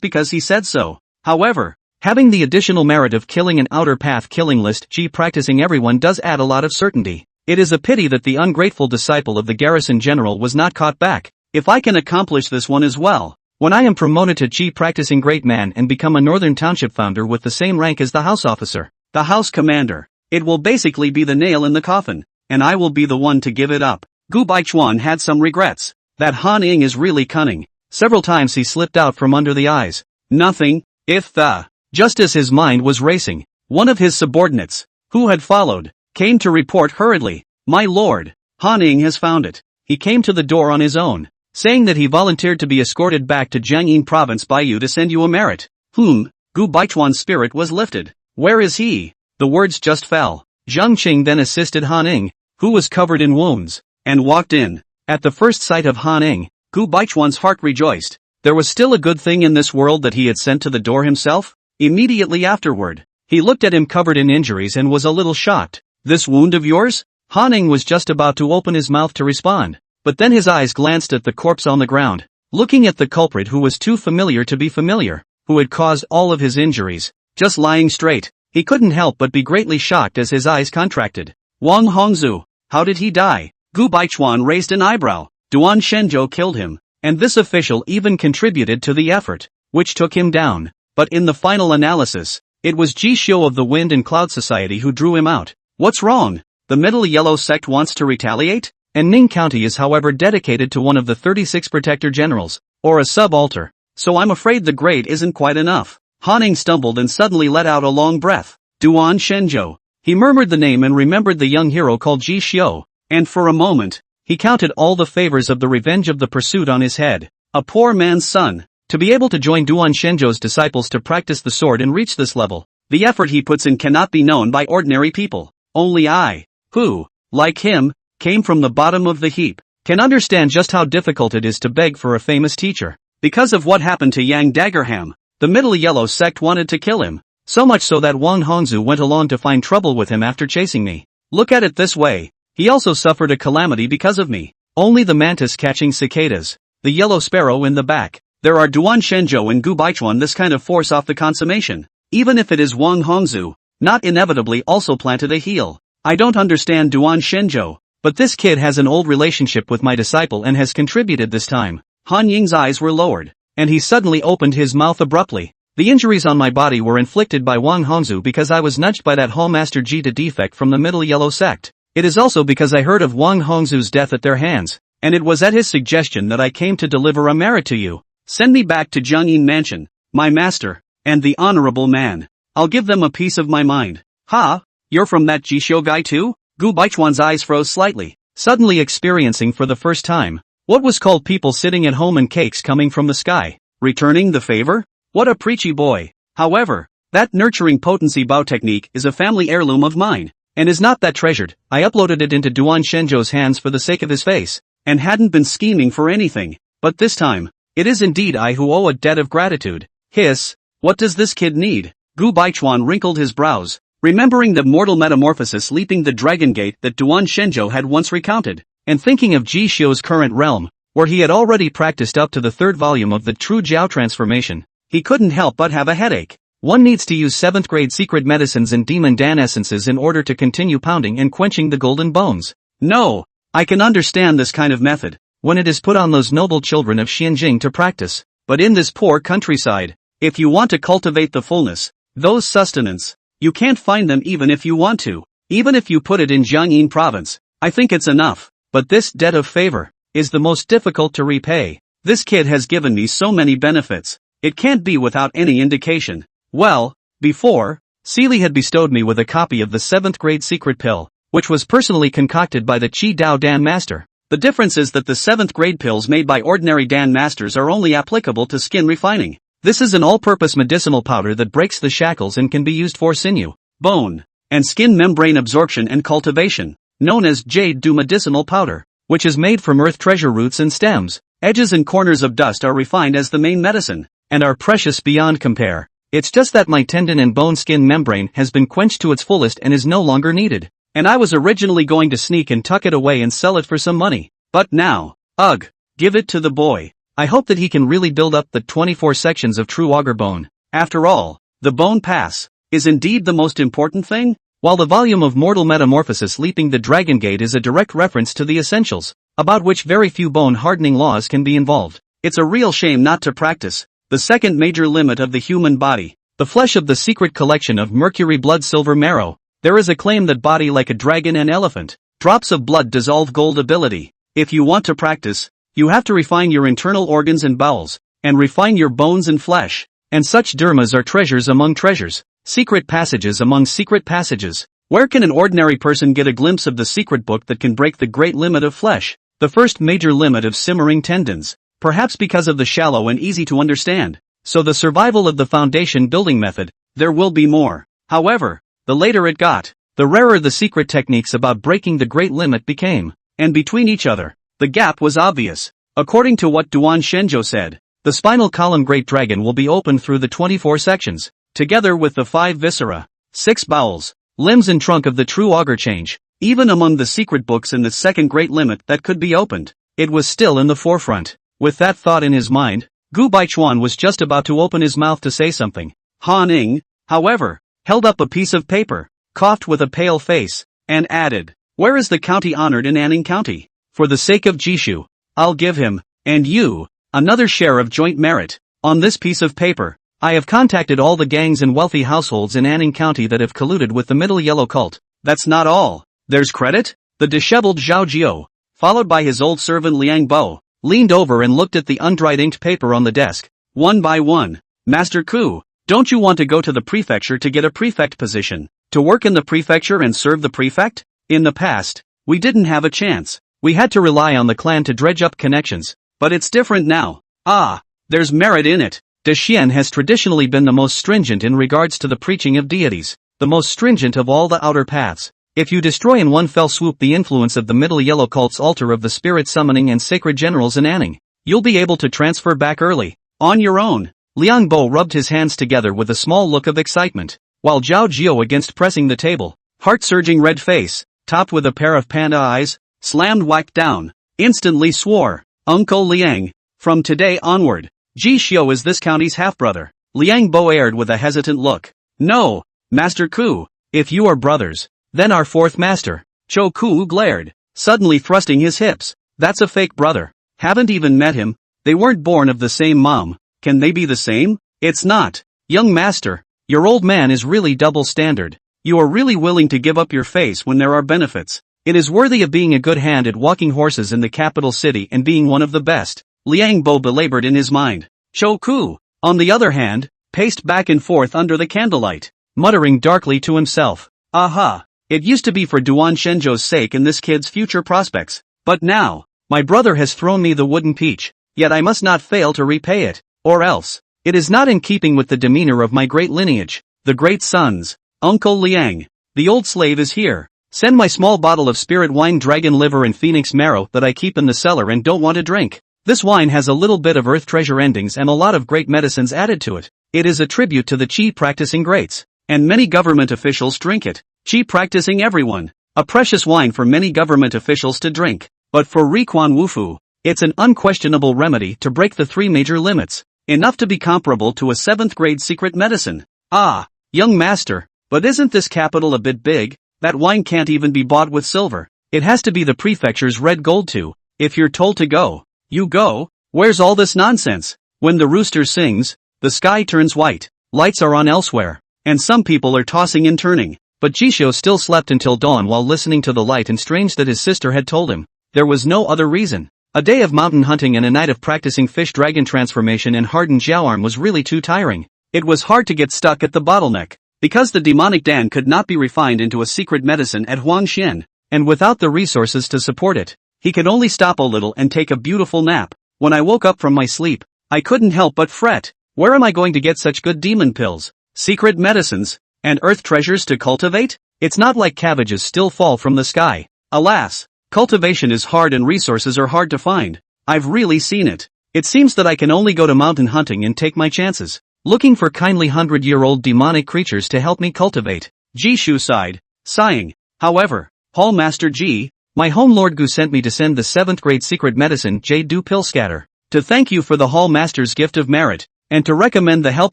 because he said so. However, having the additional merit of killing an outer path killing list Qi practicing everyone does add a lot of certainty. It is a pity that the ungrateful disciple of the garrison general was not caught back. If I can accomplish this one as well, when I am promoted to Qi practicing great man and become a northern township founder with the same rank as the house officer, the house commander, it will basically be the nail in the coffin, and I will be the one to give it up. Gu Baichuan had some regrets. That Han Ying is really cunning. Several times he slipped out from under the eyes. Nothing, if the. Just as his mind was racing, one of his subordinates, who had followed, came to report hurriedly, my lord, Han Ying has found it. He came to the door on his own, saying that he volunteered to be escorted back to Jiangyin province by you to send you a merit. Gu Baichuan's spirit was lifted. Where is he? The words just fell. Zhang Qing then assisted Han Ying, who was covered in wounds, and walked in. At the first sight of Han Ying, Gu Baichuan's heart rejoiced. There was still a good thing in this world that he had sent to the door himself? Immediately afterward, he looked at him covered in injuries and was a little shocked. This wound of yours? Han Ying was just about to open his mouth to respond, but then his eyes glanced at the corpse on the ground, looking at the culprit who was too familiar to be familiar, who had caused all of his injuries, just lying straight. He couldn't help but be greatly shocked as his eyes contracted. Wang Hongzhu, how did he die? Gu Baichuan raised an eyebrow. Duan Shenzhou killed him, and this official even contributed to the effort, which took him down. But in the final analysis, it was Ji Xiu of the Wind and Cloud Society who drew him out. What's wrong? The Middle Yellow sect wants to retaliate? And Ning County is however dedicated to one of the 36 protector generals, or a subalter, so I'm afraid the grade isn't quite enough. Han Ying stumbled and suddenly let out a long breath. Duan Shenzhou. He murmured the name and remembered the young hero called Ji Xiu, and for a moment, he counted all the favors of the revenge of the pursuit on his head. A poor man's son. To be able to join Duan Shenzhou's disciples to practice the sword and reach this level, the effort he puts in cannot be known by ordinary people. Only I, who, like him, came from the bottom of the heap, can understand just how difficult it is to beg for a famous teacher. Because of what happened to Yang Daggerham, the Middle Yellow sect wanted to kill him, So much so that Wang Hongzhu went along to find trouble with him after chasing me. Look at it this way. He also suffered a calamity because of me. Only the mantis catching cicadas. The yellow sparrow in the back. There are Duan Shenzhou and Gu Baichuan this kind of force off the consummation. Even if it is Wang Hongzhu, not inevitably also planted a heel. I don't understand Duan Shenzhou, but this kid has an old relationship with my disciple and has contributed this time. Han Ying's eyes were lowered, and he suddenly opened his mouth abruptly. The injuries on my body were inflicted by Wang Hongzhu because I was nudged by that Hallmaster Jita defect from the Middle Yellow sect. It is also because I heard of Wang Hongzhu's death at their hands, and it was at his suggestion that I came to deliver a merit to you. Send me back to Jiangyin Mansion, my master, and the honorable man. I'll give them a piece of my mind. Ha? You're from that Jishou guy too? Gu Baichuan's eyes froze slightly, suddenly experiencing for the first time what was called people sitting at home and cakes coming from the sky. Returning the favor? What a preachy boy. However, that nurturing potency bow technique is a family heirloom of mine, and is not that treasured. I uploaded it into Duan Shenzhou's hands for the sake of his face, and hadn't been scheming for anything. But this time, it is indeed I who owe a debt of gratitude. Hiss, what does this kid need? Gu Baichuan wrinkled his brows, remembering the mortal metamorphosis leaping the dragon gate that Duan Shenzhou had once recounted, and thinking of Ji Xiu's current realm, where he had already practiced up to the third volume of the true Jiao transformation. He couldn't help but have a headache. One needs to use 7th grade secret medicines and demon dan essences in order to continue pounding and quenching the golden bones. No, I can understand this kind of method, when it is put on those noble children of Xianjing to practice, but in this poor countryside, if you want to cultivate the fullness, those sustenance, you can't find them even if you want to. Even if you put it in Jiangyin province, I think it's enough. But this debt of favor is the most difficult to repay. This kid has given me so many benefits. It can't be without any indication. Well, before, Seely had bestowed me with a copy of the 7th grade secret pill, which was personally concocted by the Qi Dao Dan master. The difference is that the 7th grade pills made by ordinary Dan masters are only applicable to skin refining. This is an all-purpose medicinal powder that breaks the shackles and can be used for sinew, bone, and skin membrane absorption and cultivation, known as Jade Du medicinal powder, which is made from earth treasure roots and stems. Edges and corners of dust are refined as the main medicine, and are precious beyond compare. It's just that my tendon and bone skin membrane has been quenched to its fullest and is no longer needed. And I was originally going to sneak and tuck it away and sell it for some money. But now, ugh, give it to the boy. I hope that he can really build up the 24 sections of true auger bone. After all, the bone pass is indeed the most important thing. While the volume of Mortal Metamorphosis Leaping the Dragon Gate is a direct reference to the essentials, about which very few bone-hardening laws can be involved, it's a real shame not to practice the second major limit of the human body, the flesh of the secret collection of mercury blood silver marrow. There is a claim that body like a dragon and elephant, drops of blood dissolve gold ability. If you want to practice, you have to refine your internal organs and bowels, and refine your bones and flesh, and such dharmas are treasures among treasures, secret passages among secret passages. Where can an ordinary person get a glimpse of the secret book that can break the great limit of flesh, the first major limit of simmering tendons? Perhaps because of the shallow and easy to understand, so the survival of the foundation building method, there will be more. However, the later it got, the rarer the secret techniques about breaking the great limit became, and between each other, the gap was obvious. According to what Duan Shenzhou said, the spinal column Great Dragon will be opened through the 24 sections, together with the 5 viscera, 6 bowels, limbs and trunk of the true auger change. Even among the secret books in the second great limit that could be opened, it was still in the forefront. With that thought in his mind, Gu Baichuan was just about to open his mouth to say something. Han Ning, however, held up a piece of paper, coughed with a pale face, and added, "Where is the county honored in Anning County? For the sake of Jishu, I'll give him, and you, another share of joint merit. On this piece of paper, I have contacted all the gangs and wealthy households in Anning County that have colluded with the Middle Yellow cult. That's not all. There's credit?" The disheveled Zhao Jiao, followed by his old servant Liang Bo, leaned over and looked at the undried inked paper on the desk, one by one. "Master Ku, don't you want to go to the prefecture to get a prefect position? To work in the prefecture and serve the prefect? In the past, we didn't have a chance. We had to rely on the clan to dredge up connections, but it's different now. Ah, there's merit in it. Dexian has traditionally been the most stringent in regards to the preaching of deities, the most stringent of all the outer paths. If you destroy in one fell swoop the influence of the Middle Yellow cult's altar of the spirit summoning and sacred generals in Anning, you'll be able to transfer back early, on your own. Liang Bo rubbed his hands together with a small look of excitement, while Zhao Jiao against pressing the table, heart-surging red face, topped with a pair of panda eyes, slammed whacked down, instantly swore, Uncle Liang, from today onward, Ji Xiu is this county's half-brother. Liang Bo aired with a hesitant look. No, Master Ku, if you are brothers, then our fourth master. Cho Ku glared, suddenly thrusting his hips. That's a fake brother. Haven't even met him. They weren't born of the same mom. Can they be the same? It's not. Young master, your old man is really double standard. You are really willing to give up your face when there are benefits. It is worthy of being a good hand at walking horses in the capital city and being one of the best. Liang Bo belabored in his mind. Cho Ku, on the other hand, paced back and forth under the candlelight, muttering darkly to himself. Aha! It used to be for Duan Shenzhou's sake and this kid's future prospects. But now, my brother has thrown me the wooden peach, yet I must not fail to repay it, or else, it is not in keeping with the demeanor of my great lineage, the great sons. Uncle Liang, the old slave is here. Send my small bottle of spirit wine, dragon liver and phoenix marrow that I keep in the cellar and don't want to drink. This wine has a little bit of earth treasure endings and a lot of great medicines added to it. It is a tribute to the qi practicing greats, and many government officials drink it. Qi practicing everyone. A precious wine for many government officials to drink. But for Riquan Wufu, it's an unquestionable remedy to break the three major limits. Enough to be comparable to a 7th grade secret medicine. Ah, young master, but isn't this capital a bit big? That wine can't even be bought with silver. It has to be the prefecture's red gold too. If you're told to go, you go. Where's all this nonsense? When the rooster sings, the sky turns white, lights are on elsewhere, and some people are tossing and turning. But Jishio still slept until dawn while listening to the light, and strange that his sister had told him. There was no other reason. A day of mountain hunting and a night of practicing fish dragon transformation and hardened Jiaoarm was really too tiring. It was hard to get stuck at the bottleneck. Because the demonic Dan could not be refined into a secret medicine at Huangxian, and without the resources to support it, he could only stop a little and take a beautiful nap. When I woke up from my sleep, I couldn't help but fret. Where am I going to get such good demon pills, secret medicines, and earth treasures to cultivate? It's not like cabbages still fall from the sky. Alas, cultivation is hard and resources are hard to find. I've really seen it. It seems that I can only go to mountain hunting and take my chances, looking for kindly 100-year-old demonic creatures to help me cultivate. Ji Shu sighed, sighing. However, Hall Master Ji, my home Lord Gu sent me to send the 7th grade secret medicine Jade Du Pill Scatter, to thank you for the Hall Master's gift of merit, and to recommend the help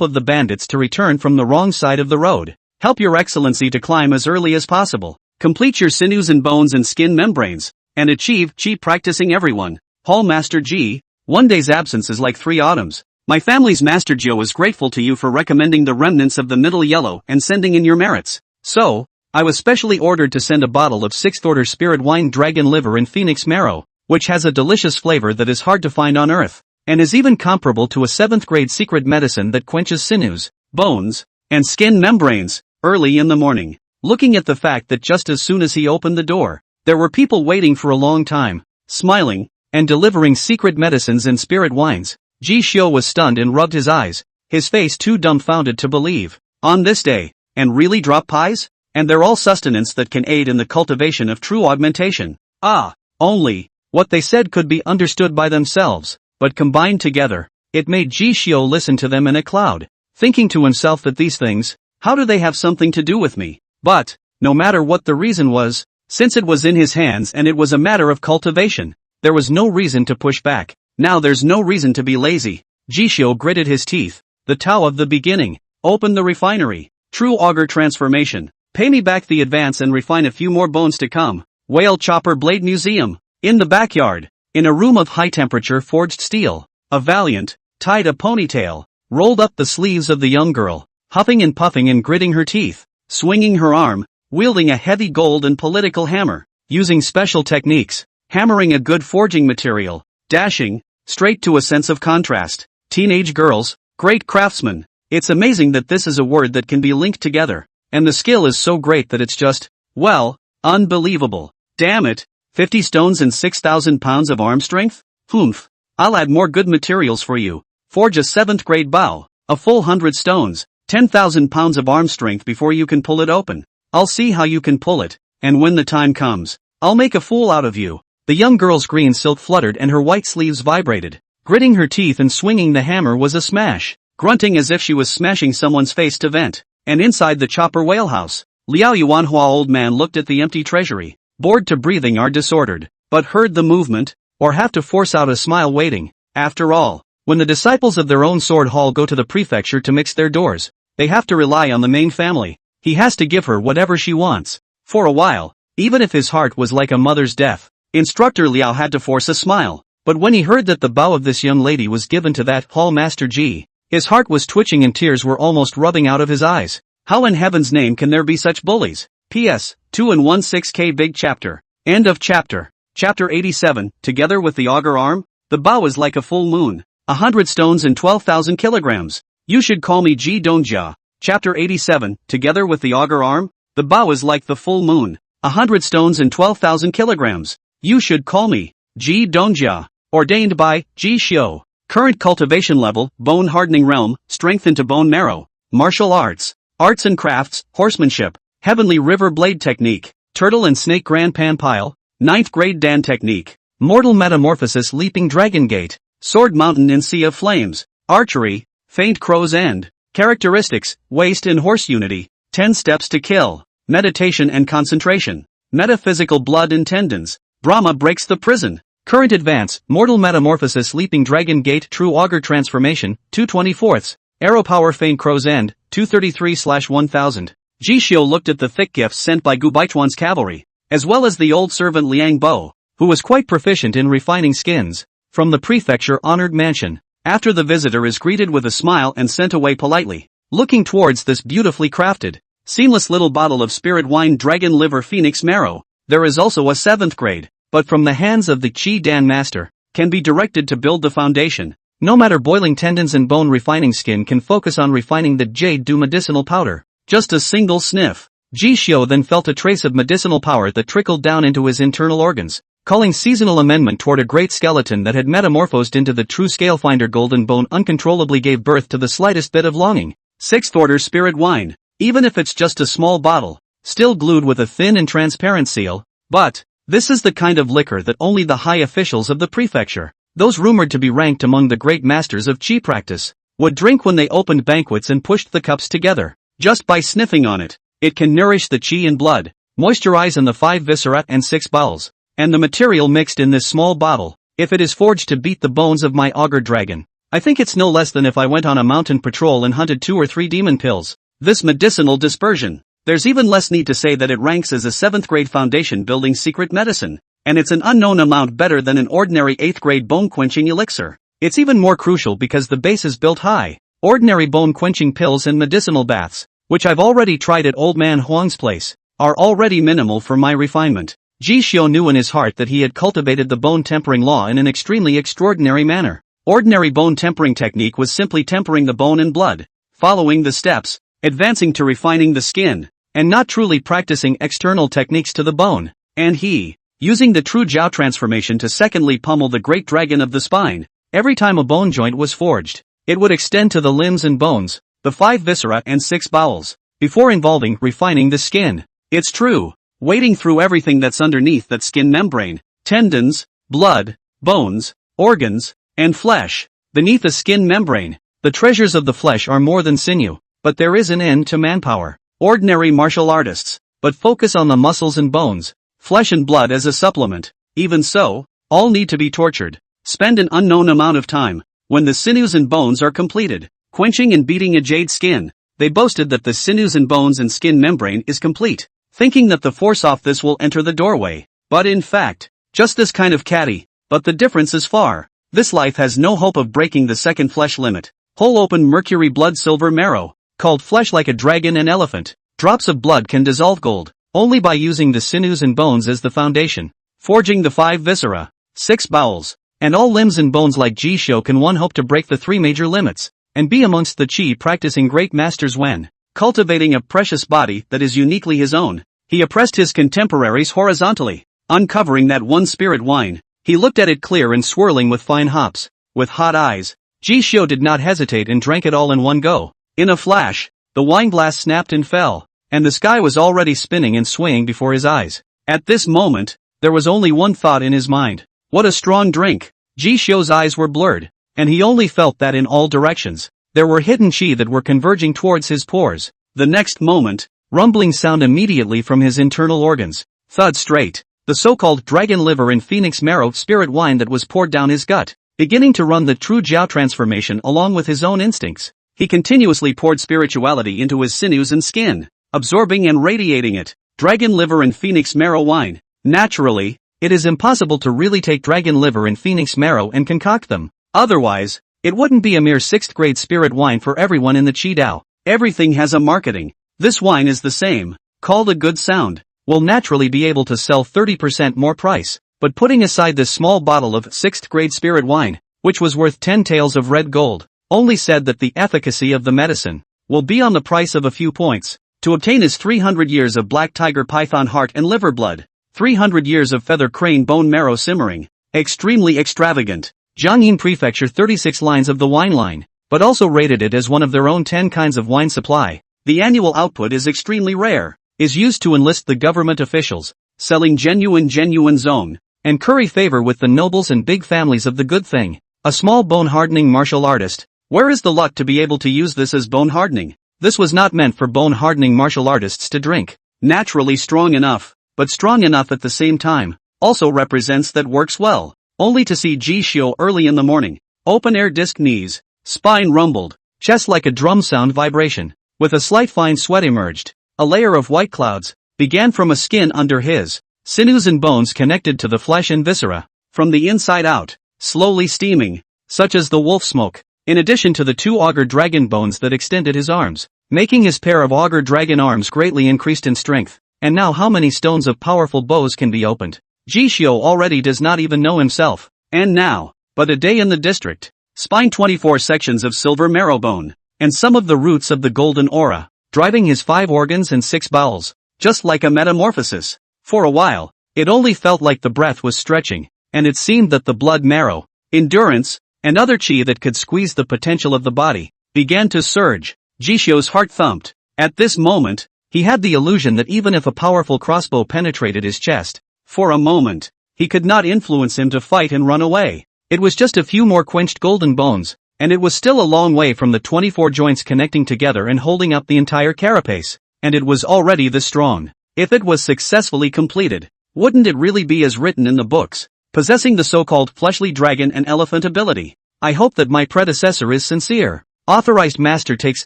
of the bandits to return from the wrong side of the road. Help your excellency to climb as early as possible, complete your sinews and bones and skin membranes, and achieve qi practicing everyone. Hall Master Ji, one day's absence is like 3 autumns. My family's Master Jiao is grateful to you for recommending the remnants of the middle yellow and sending in your merits. So, I was specially ordered to send a bottle of 6th order spirit wine dragon liver and phoenix marrow, which has a delicious flavor that is hard to find on earth, and is even comparable to a 7th grade secret medicine that quenches sinews, bones, and skin membranes, early in the morning. Looking at the fact that just as soon as he opened the door, there were people waiting for a long time, smiling, and delivering secret medicines and spirit wines, Ji Xiu was stunned and rubbed his eyes, his face too dumbfounded to believe. On this day, and really drop pies? And they're all sustenance that can aid in the cultivation of true augmentation. Ah, only, what they said could be understood by themselves, but combined together, it made Ji Xiu listen to them in a cloud, thinking to himself that these things, how do they have something to do with me? But, no matter what the reason was, since it was in his hands and it was a matter of cultivation, there was no reason to push back. Now there's no reason to be lazy. Ji Xiu gritted his teeth. The Tao of the beginning. Open the refinery. True auger transformation. Pay me back the advance and refine a few more bones to come. Whale Chopper Blade Museum. In the backyard. In a room of high temperature forged steel. A valiant, tied a ponytail, rolled up the sleeves of the young girl, huffing and puffing and gritting her teeth, swinging her arm, wielding a heavy gold and political hammer, using special techniques, hammering a good forging material, dashing, straight to a sense of contrast. Teenage girls, great craftsmen. It's amazing that this is a word that can be linked together, and the skill is so great that it's just, well, unbelievable. Damn it, 50 stones and 6,000 pounds of arm strength? Humph. I'll add more good materials for you. Forge a 7th grade bow, a full 100 stones, 10,000 pounds of arm strength before you can pull it open. I'll see how you can pull it, and when the time comes, I'll make a fool out of you. The young girl's green silk fluttered and her white sleeves vibrated. Gritting her teeth and swinging the hammer was a smash. grunting as if she was smashing someone's face to vent. And inside the chopper whale house, Liao Yuanhua old man looked at the empty treasury, bored to breathing or disordered, but heard the movement, or have to force out a smile waiting. After all, when the disciples of their own sword hall go to the prefecture to mix their doors, they have to rely on the main family. He has to give her whatever she wants. For a while, even if his heart was like a mother's death, Instructor Liao had to force a smile. But when he heard that the bow of this young lady was given to that hall master Ji, his heart was twitching and tears were almost rubbing out of his eyes. How in heaven's name can there be such bullies? P.S. 2 and 1/6 big chapter. End of chapter. Chapter 87, together with the auger arm? The bow is like a full moon. 100 stones and 12,000 kilograms. You should call me Ji Dongjia. Chapter 87, together with the auger arm? The bow is like the full moon. 100 stones and 12,000 kilograms. You should call me Ji Dongjia. Ordained by Ji Xiu. Current cultivation level, bone hardening realm, strength into bone marrow. Martial arts. Arts and crafts, horsemanship. Heavenly river blade technique. Turtle and snake grand pan pile. 9th grade Dan technique. Mortal metamorphosis leaping dragon gate. Sword mountain in sea of flames. Archery. Faint crow's end. Characteristics, waist and horse unity. 10 steps to kill. Meditation and concentration. Metaphysical blood and tendons. Brahma breaks the prison. Current advance, mortal metamorphosis leaping dragon gate true auger transformation, 2/24. Arrow power faint crow's end, 233/1000. Ji Xiu looked at the thick gifts sent by Gu Baichuan's cavalry, as well as the old servant Liang Bo, who was quite proficient in refining skins, from the prefecture honored mansion. After the visitor is greeted with a smile and sent away politely, looking towards this beautifully crafted, seamless little bottle of spirit wine dragon liver phoenix marrow, there is also a 7th grade, but from the hands of the Qi Dan master, can be directed to build the foundation. No matter boiling tendons and bone refining skin can focus on refining the jade do medicinal powder. Just a single sniff. Ji Xiu then felt a trace of medicinal power that trickled down into his internal organs, calling seasonal amendment toward a great skeleton that had metamorphosed into the true scale finder golden bone uncontrollably gave birth to the slightest bit of longing. 6th order spirit wine. Even if it's just a small bottle, still glued with a thin and transparent seal, but this is the kind of liquor that only the high officials of the prefecture, those rumored to be ranked among the great masters of qi practice, would drink when they opened banquets and pushed the cups together. Just by sniffing on it, it can nourish the qi in blood, moisturize in the 5 viscera and 6 bowels, and the material mixed in this small bottle, if it is forged to beat the bones of my auger dragon, I think it's no less than if I went on a mountain patrol and hunted 2 or 3 demon pills. This medicinal dispersion, there's even less need to say that it ranks as a 7th grade foundation building secret medicine, and it's an unknown amount better than an ordinary 8th grade bone quenching elixir. It's even more crucial because the base is built high. Ordinary bone quenching pills and medicinal baths, which I've already tried at old man Huang's place, are already minimal for my refinement. Ji Xiu knew in his heart that he had cultivated the bone tempering law in an extremely extraordinary manner. Ordinary bone tempering technique was simply tempering the bone and blood, following the steps, advancing to refining the skin, and not truly practicing external techniques to the bone. And he, using the true Jiao transformation to secondly pummel the great dragon of the spine, every time a bone joint was forged, it would extend to the limbs and bones, the 5 viscera and 6 bowels, before involving refining the skin. It's true, wading through everything that's underneath that skin membrane, tendons, blood, bones, organs, and flesh. Beneath the skin membrane, the treasures of the flesh are more than sinew. But there is an end to manpower. Ordinary martial artists, but focus on the muscles and bones, flesh and blood as a supplement. Even so, all need to be tortured. Spend an unknown amount of time. When the sinews and bones are completed, quenching and beating a jade skin, they boasted that the sinews and bones and skin membrane is complete, thinking that the force off this will enter the doorway. But in fact, just this kind of catty, but the difference is far. This life has no hope of breaking the 2nd flesh limit. Whole open mercury blood silver marrow, called flesh like a dragon and elephant. Drops of blood can dissolve gold, only by using the sinews and bones as the foundation. Forging the 5 viscera, 6 bowels, and all limbs and bones like Ji Xiu can one hope to break the 3 major limits, and be amongst the qi practicing great masters when cultivating a precious body that is uniquely his own. He oppressed his contemporaries horizontally, uncovering that one spirit wine. He looked at it clear and swirling with fine hops. With hot eyes, Ji Xiu did not hesitate and drank it all in one go. In a flash, the wine glass snapped and fell, and the sky was already spinning and swaying before his eyes. At this moment, there was only one thought in his mind. What a strong drink! Ji Xiu's eyes were blurred, and he only felt that in all directions. There were hidden chi that were converging towards his pores. The next moment, rumbling sound immediately from his internal organs. Thud straight. The so-called dragon liver and phoenix marrow spirit wine that was poured down his gut, beginning to run the true Jiao transformation along with his own instincts. He continuously poured spirituality into his sinews and skin, absorbing and radiating it. Dragon liver and phoenix marrow wine. Naturally, it is impossible to really take dragon liver and phoenix marrow and concoct them. Otherwise, it wouldn't be a mere 6th grade spirit wine for everyone in the Qi Dao. Everything has a marketing. This wine is the same, called a good sound, will naturally be able to sell 30% more price. But putting aside this small bottle of 6th grade spirit wine, which was worth 10 taels of red gold, only said that the efficacy of the medicine will be on the price of a few points. To obtain is 300 years of black tiger python heart and liver blood, 300 years of feather crane bone marrow simmering. Extremely extravagant. Jiangyin Prefecture 36 lines of the wine line, but also rated it as one of their own 10 kinds of wine supply. The annual output is extremely rare, is used to enlist the government officials, selling genuine zone, and curry favor with the nobles and big families of the good thing. A small bone-hardening martial artist. Where is the luck to be able to use this as bone-hardening? This was not meant for bone-hardening martial artists to drink. Naturally strong enough, but strong enough at the same time, also represents that works well. Only to see Ji Xiu early in the morning. Open-air disc knees, spine rumbled, chest like a drum sound vibration, with a slight fine sweat emerged. A layer of white clouds began from a skin under his sinews and bones connected to the flesh and viscera, from the inside out, slowly steaming, such as the wolf smoke, in addition to the 2 auger dragon bones that extended his arms, making his pair of auger dragon arms greatly increased in strength. And now how many stones of powerful bows can be opened? Ji Xiu already does not even know himself. And now, but a day in the district. Spine 24 sections of silver marrow bone, and some of the roots of the golden aura, driving his 5 organs and 6 bowels, just like a metamorphosis. For a while, it only felt like the breath was stretching, and it seemed that the blood marrow, endurance, and other chi that could squeeze the potential of the body, began to surge. Ji Xiu's heart thumped. At this moment, he had the illusion that even if a powerful crossbow penetrated his chest, for a moment, he could not influence him to fight and run away. It was just a few more quenched golden bones, and it was still a long way from the 24 joints connecting together and holding up the entire carapace, and it was already this strong. If it was successfully completed, wouldn't it really be as written in the books, possessing the so-called fleshly dragon and elephant ability? I hope that my predecessor is sincere. Authorized master takes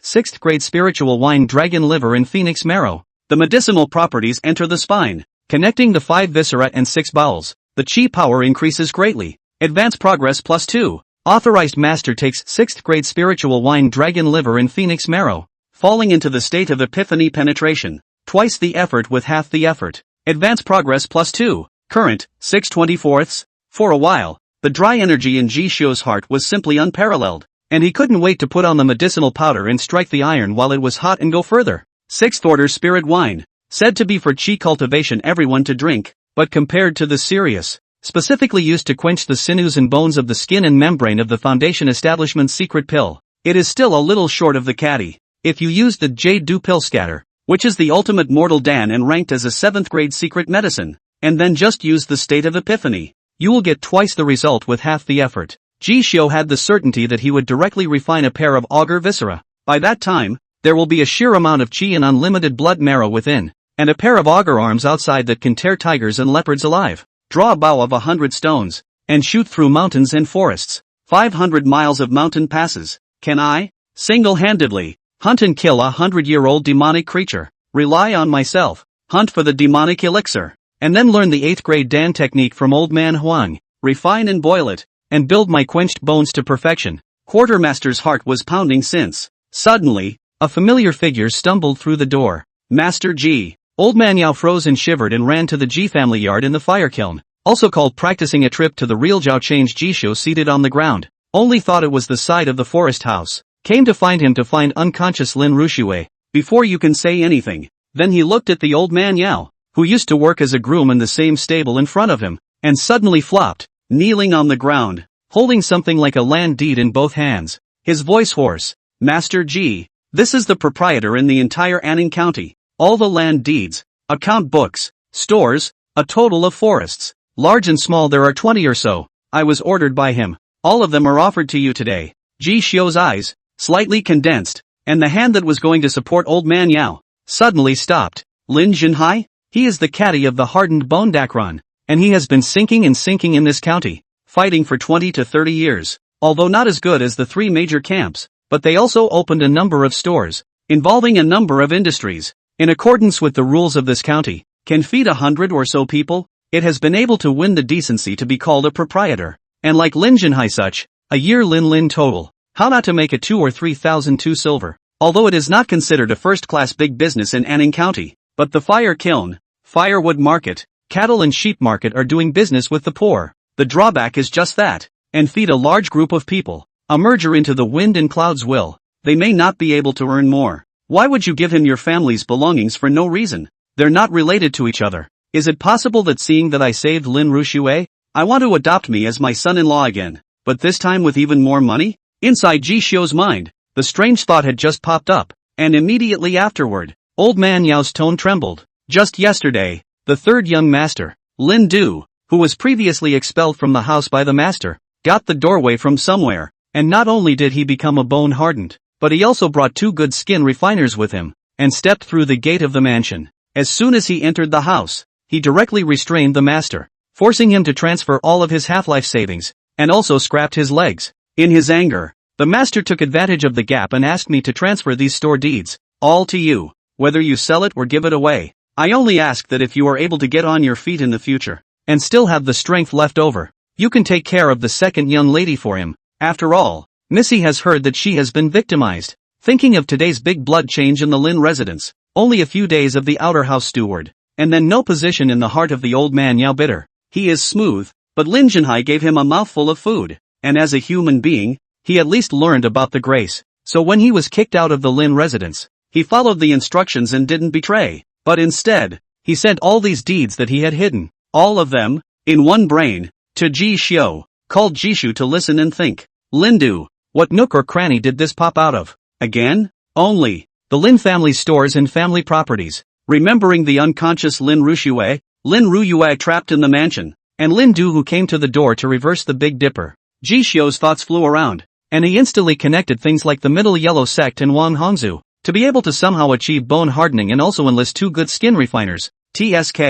6th grade spiritual wine dragon liver and phoenix marrow. The medicinal properties enter the spine, connecting the 5 viscera and 6 bowels. The chi power increases greatly. Advance progress +2. Authorized master takes 6th grade spiritual wine dragon liver and phoenix marrow, falling into the state of epiphany penetration. Twice the effort with half the effort. Advance progress +2. Current, 6/24. For a while, the dry energy in Ji Xiu's heart was simply unparalleled, and he couldn't wait to put on the medicinal powder and strike the iron while it was hot and go further. 6th order spirit wine, said to be for chi cultivation everyone to drink, but compared to the serious, specifically used to quench the sinews and bones of the skin and membrane of the Foundation Establishment's secret pill, it is still a little short of the caddy. If you use the Jade Du pill scatter, which is the ultimate mortal dan and ranked as a 7th grade secret medicine, and then just use the state of epiphany, you will get twice the result with half the effort. Ji Xiu had the certainty that he would directly refine a pair of auger viscera. By that time, there will be a sheer amount of chi and unlimited blood marrow within, and a pair of auger arms outside that can tear tigers and leopards alive, draw a bow of 100 stones, and shoot through mountains and forests, 500 miles of mountain passes. Can I, single-handedly, hunt and kill a 100-year-old demonic creature, rely on myself, hunt for the demonic elixir, and then learn the 8th grade Dan technique from old man Huang, refine and boil it, and build my quenched bones to perfection? Quartermaster's heart was pounding since, suddenly, a familiar figure stumbled through the door. Master Ji. Old man Yao froze and shivered and ran to the Ji family yard in the fire kiln, also called practicing a trip to the real Zhao changed Ji Xiu seated on the ground, only thought it was the side of the forest house, came to find unconscious Lin Rushue, before you can say anything. Then he looked at the old man Yao, who used to work as a groom in the same stable in front of him, and suddenly flopped, kneeling on the ground, holding something like a land deed in both hands, his voice hoarse. Master Ji, this is the proprietor in the entire Anning County. All the land deeds, account books, stores, a total of forests, large and small there are 20 or so. I was ordered by him. All of them are offered to you today. Ji Xiu's eyes slightly condensed, and the hand that was going to support old man Yao suddenly stopped. Lin Junhai? He is the caddy of the hardened Bone Dakron, and he has been sinking and sinking in this county, fighting for 20 to 30 years, although not as good as the three major camps, but they also opened a number of stores, involving a number of industries, in accordance with the rules of this county, can feed 100 or so people. It has been able to win the decency to be called a proprietor, and like Lin Junhai such, a year Lin total, how not to make it 2 or 3,002 silver, although it is not considered a first-class big business in Anning County, but the fire kiln, firewood market, cattle and sheep market are doing business with the poor. The drawback is just that, and feed a large group of people, a merger into the wind and clouds will, they may not be able to earn more. Why would you give him your family's belongings for no reason? They're not related to each other. Is it possible that seeing that I saved Lin Rushue, I want to adopt me as my son-in-law again, but this time with even more money? Inside Ji Xiu's mind, the strange thought had just popped up, and immediately afterward, old man Yao's tone trembled. Just yesterday, the third young master, Lin Du, who was previously expelled from the house by the master, got the doorway from somewhere, and not only did he become a bone hardened, but he also brought 2 good skin refiners with him, and stepped through the gate of the mansion. As soon as he entered the house, he directly restrained the master, forcing him to transfer all of his half-life savings, and also scrapped his legs. In his anger, the master took advantage of the gap and asked me to transfer these store deeds, all to you, whether you sell it or give it away. I only ask that if you are able to get on your feet in the future, and still have the strength left over, you can take care of the second young lady for him. After all, Missy has heard that she has been victimized. Thinking of today's big blood change in the Lin residence, only a few days of the outer house steward, and then no position in the heart of the old man Yao bitter. He is smooth, but Lin Junhai gave him a mouthful of food, and as a human being, he at least learned about the grace. So when he was kicked out of the Lin residence, he followed the instructions and didn't betray, but instead, he sent all these deeds that he had hidden, all of them, in one brain, to Ji Xiu, called Jishu to listen and think. Lindu, what nook or cranny did this pop out of? Again? Only the Lin family stores and family properties. Remembering the unconscious Lin Ruyue trapped in the mansion, and Lin Du who came to the door to reverse the Big Dipper, Ji Xiu's thoughts flew around, and he instantly connected things like the Middle Yellow Sect and Wang Hongzhu, to be able to somehow achieve bone hardening and also enlist 2 good skin refiners, TSK.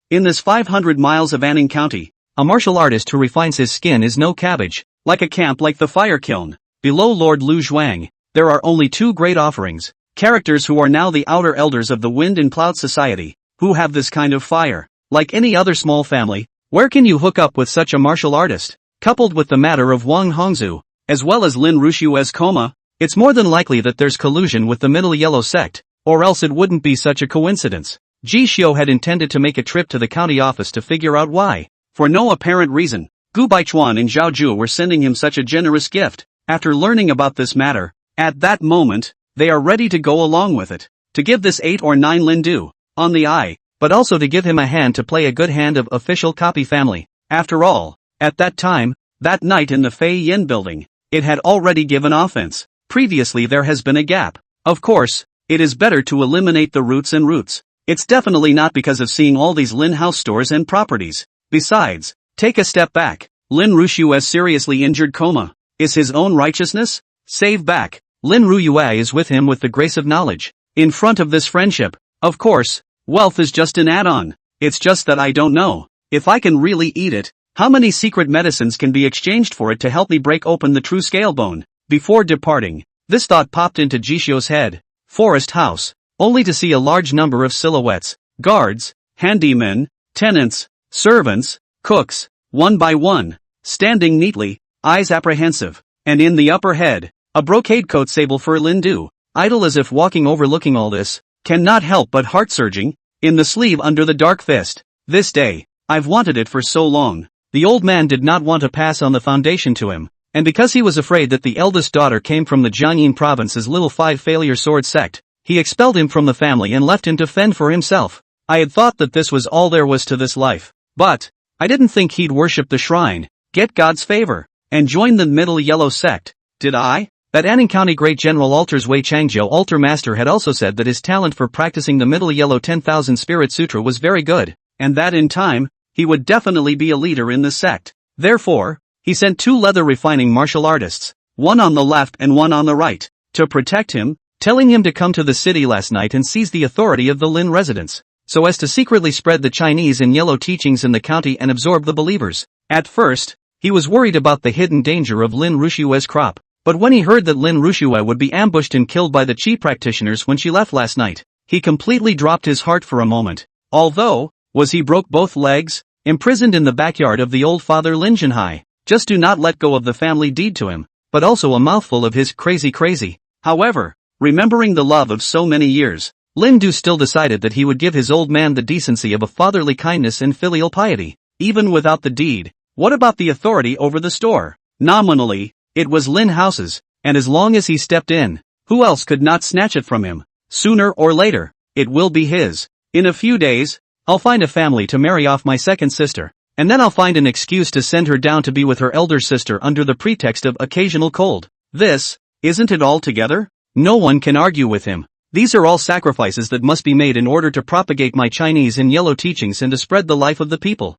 In this 500 miles of Anning County, a martial artist who refines his skin is no cabbage. Like a camp like the fire kiln, below Lord Lu Zhuang, there are only 2 great offerings, characters who are now the outer elders of the Wind and Cloud Society, who have this kind of fire. Like any other small family, where can you hook up with such a martial artist? Coupled with the matter of Wang Hongzhu, as well as Lin Rushue's coma, it's more than likely that there's collusion with the Middle Yellow Sect, or else it wouldn't be such a coincidence. Ji Xiu had intended to make a trip to the county office to figure out why. For no apparent reason, Gu Baichuan and Zhao Zhu were sending him such a generous gift. After learning about this matter, at that moment, they are ready to go along with it, to give this 8 or 9 Lindu on the eye, but also to give him a hand to play a good hand of official copy family. After all, at that time, that night in the Fei Yin building, it had already given offense. Previously there has been a gap. Of course, it is better to eliminate the roots and roots. It's definitely not because of seeing all these Lin house stores and properties. Besides, take a step back. Lin Rushue's seriously injured coma is his own righteousness? Save back. Lin Ruyue is with him with the grace of knowledge. In front of this friendship, of course, wealth is just an add-on. It's just that I don't know if I can really eat it. How many secret medicines can be exchanged for it to help me break open the true scale bone? Before departing, this thought popped into Jisho's head. Forest house, only to see a large number of silhouettes, guards, handymen, tenants, servants, cooks, one by one, standing neatly, eyes apprehensive, and in the upper head, a brocade coat sable fur Lindu, idle as if walking overlooking all this, cannot help but heart-surging, in the sleeve under the dark fist. This day, I've wanted it for so long. The old man did not want to pass on the foundation to him, and because he was afraid that the eldest daughter came from the Jiangyin province's little 5-failure sword sect, he expelled him from the family and left him to fend for himself. I had thought that this was all there was to this life, but I didn't think he'd worship the shrine, get God's favor, and join the Middle Yellow Sect, did I? That Anning County Great General Altars Wei Changzhou Altar Master had also said that his talent for practicing the Middle Yellow 10,000 Spirit Sutra was very good, and that in time, he would definitely be a leader in the sect. Therefore, he sent 2 leather refining martial artists, one on the left and one on the right, to protect him, telling him to come to the city last night and seize the authority of the Lin residents, so as to secretly spread the Chinese and yellow teachings in the county and absorb the believers. At first, he was worried about the hidden danger of Lin Rushue's crop, but when he heard that Lin Rushue would be ambushed and killed by the Qi practitioners when she left last night, he completely dropped his heart for a moment. Although, was he broke both legs, imprisoned in the backyard of the old father Lin Jinhai, just do not let go of the family deed to him, but also a mouthful of his crazy. However, remembering the love of so many years, Lin Du still decided that he would give his old man the decency of a fatherly kindness and filial piety, even without the deed. What about the authority over the store? Nominally, it was Lin House's, and as long as he stepped in, who else could not snatch it from him? Sooner or later, it will be his. In a few days, I'll find a family to marry off my second sister, and then I'll find an excuse to send her down to be with her elder sister under the pretext of occasional cold. This, isn't it all together? No one can argue with him. These are all sacrifices that must be made in order to propagate my Chinese and yellow teachings and to spread the life of the people.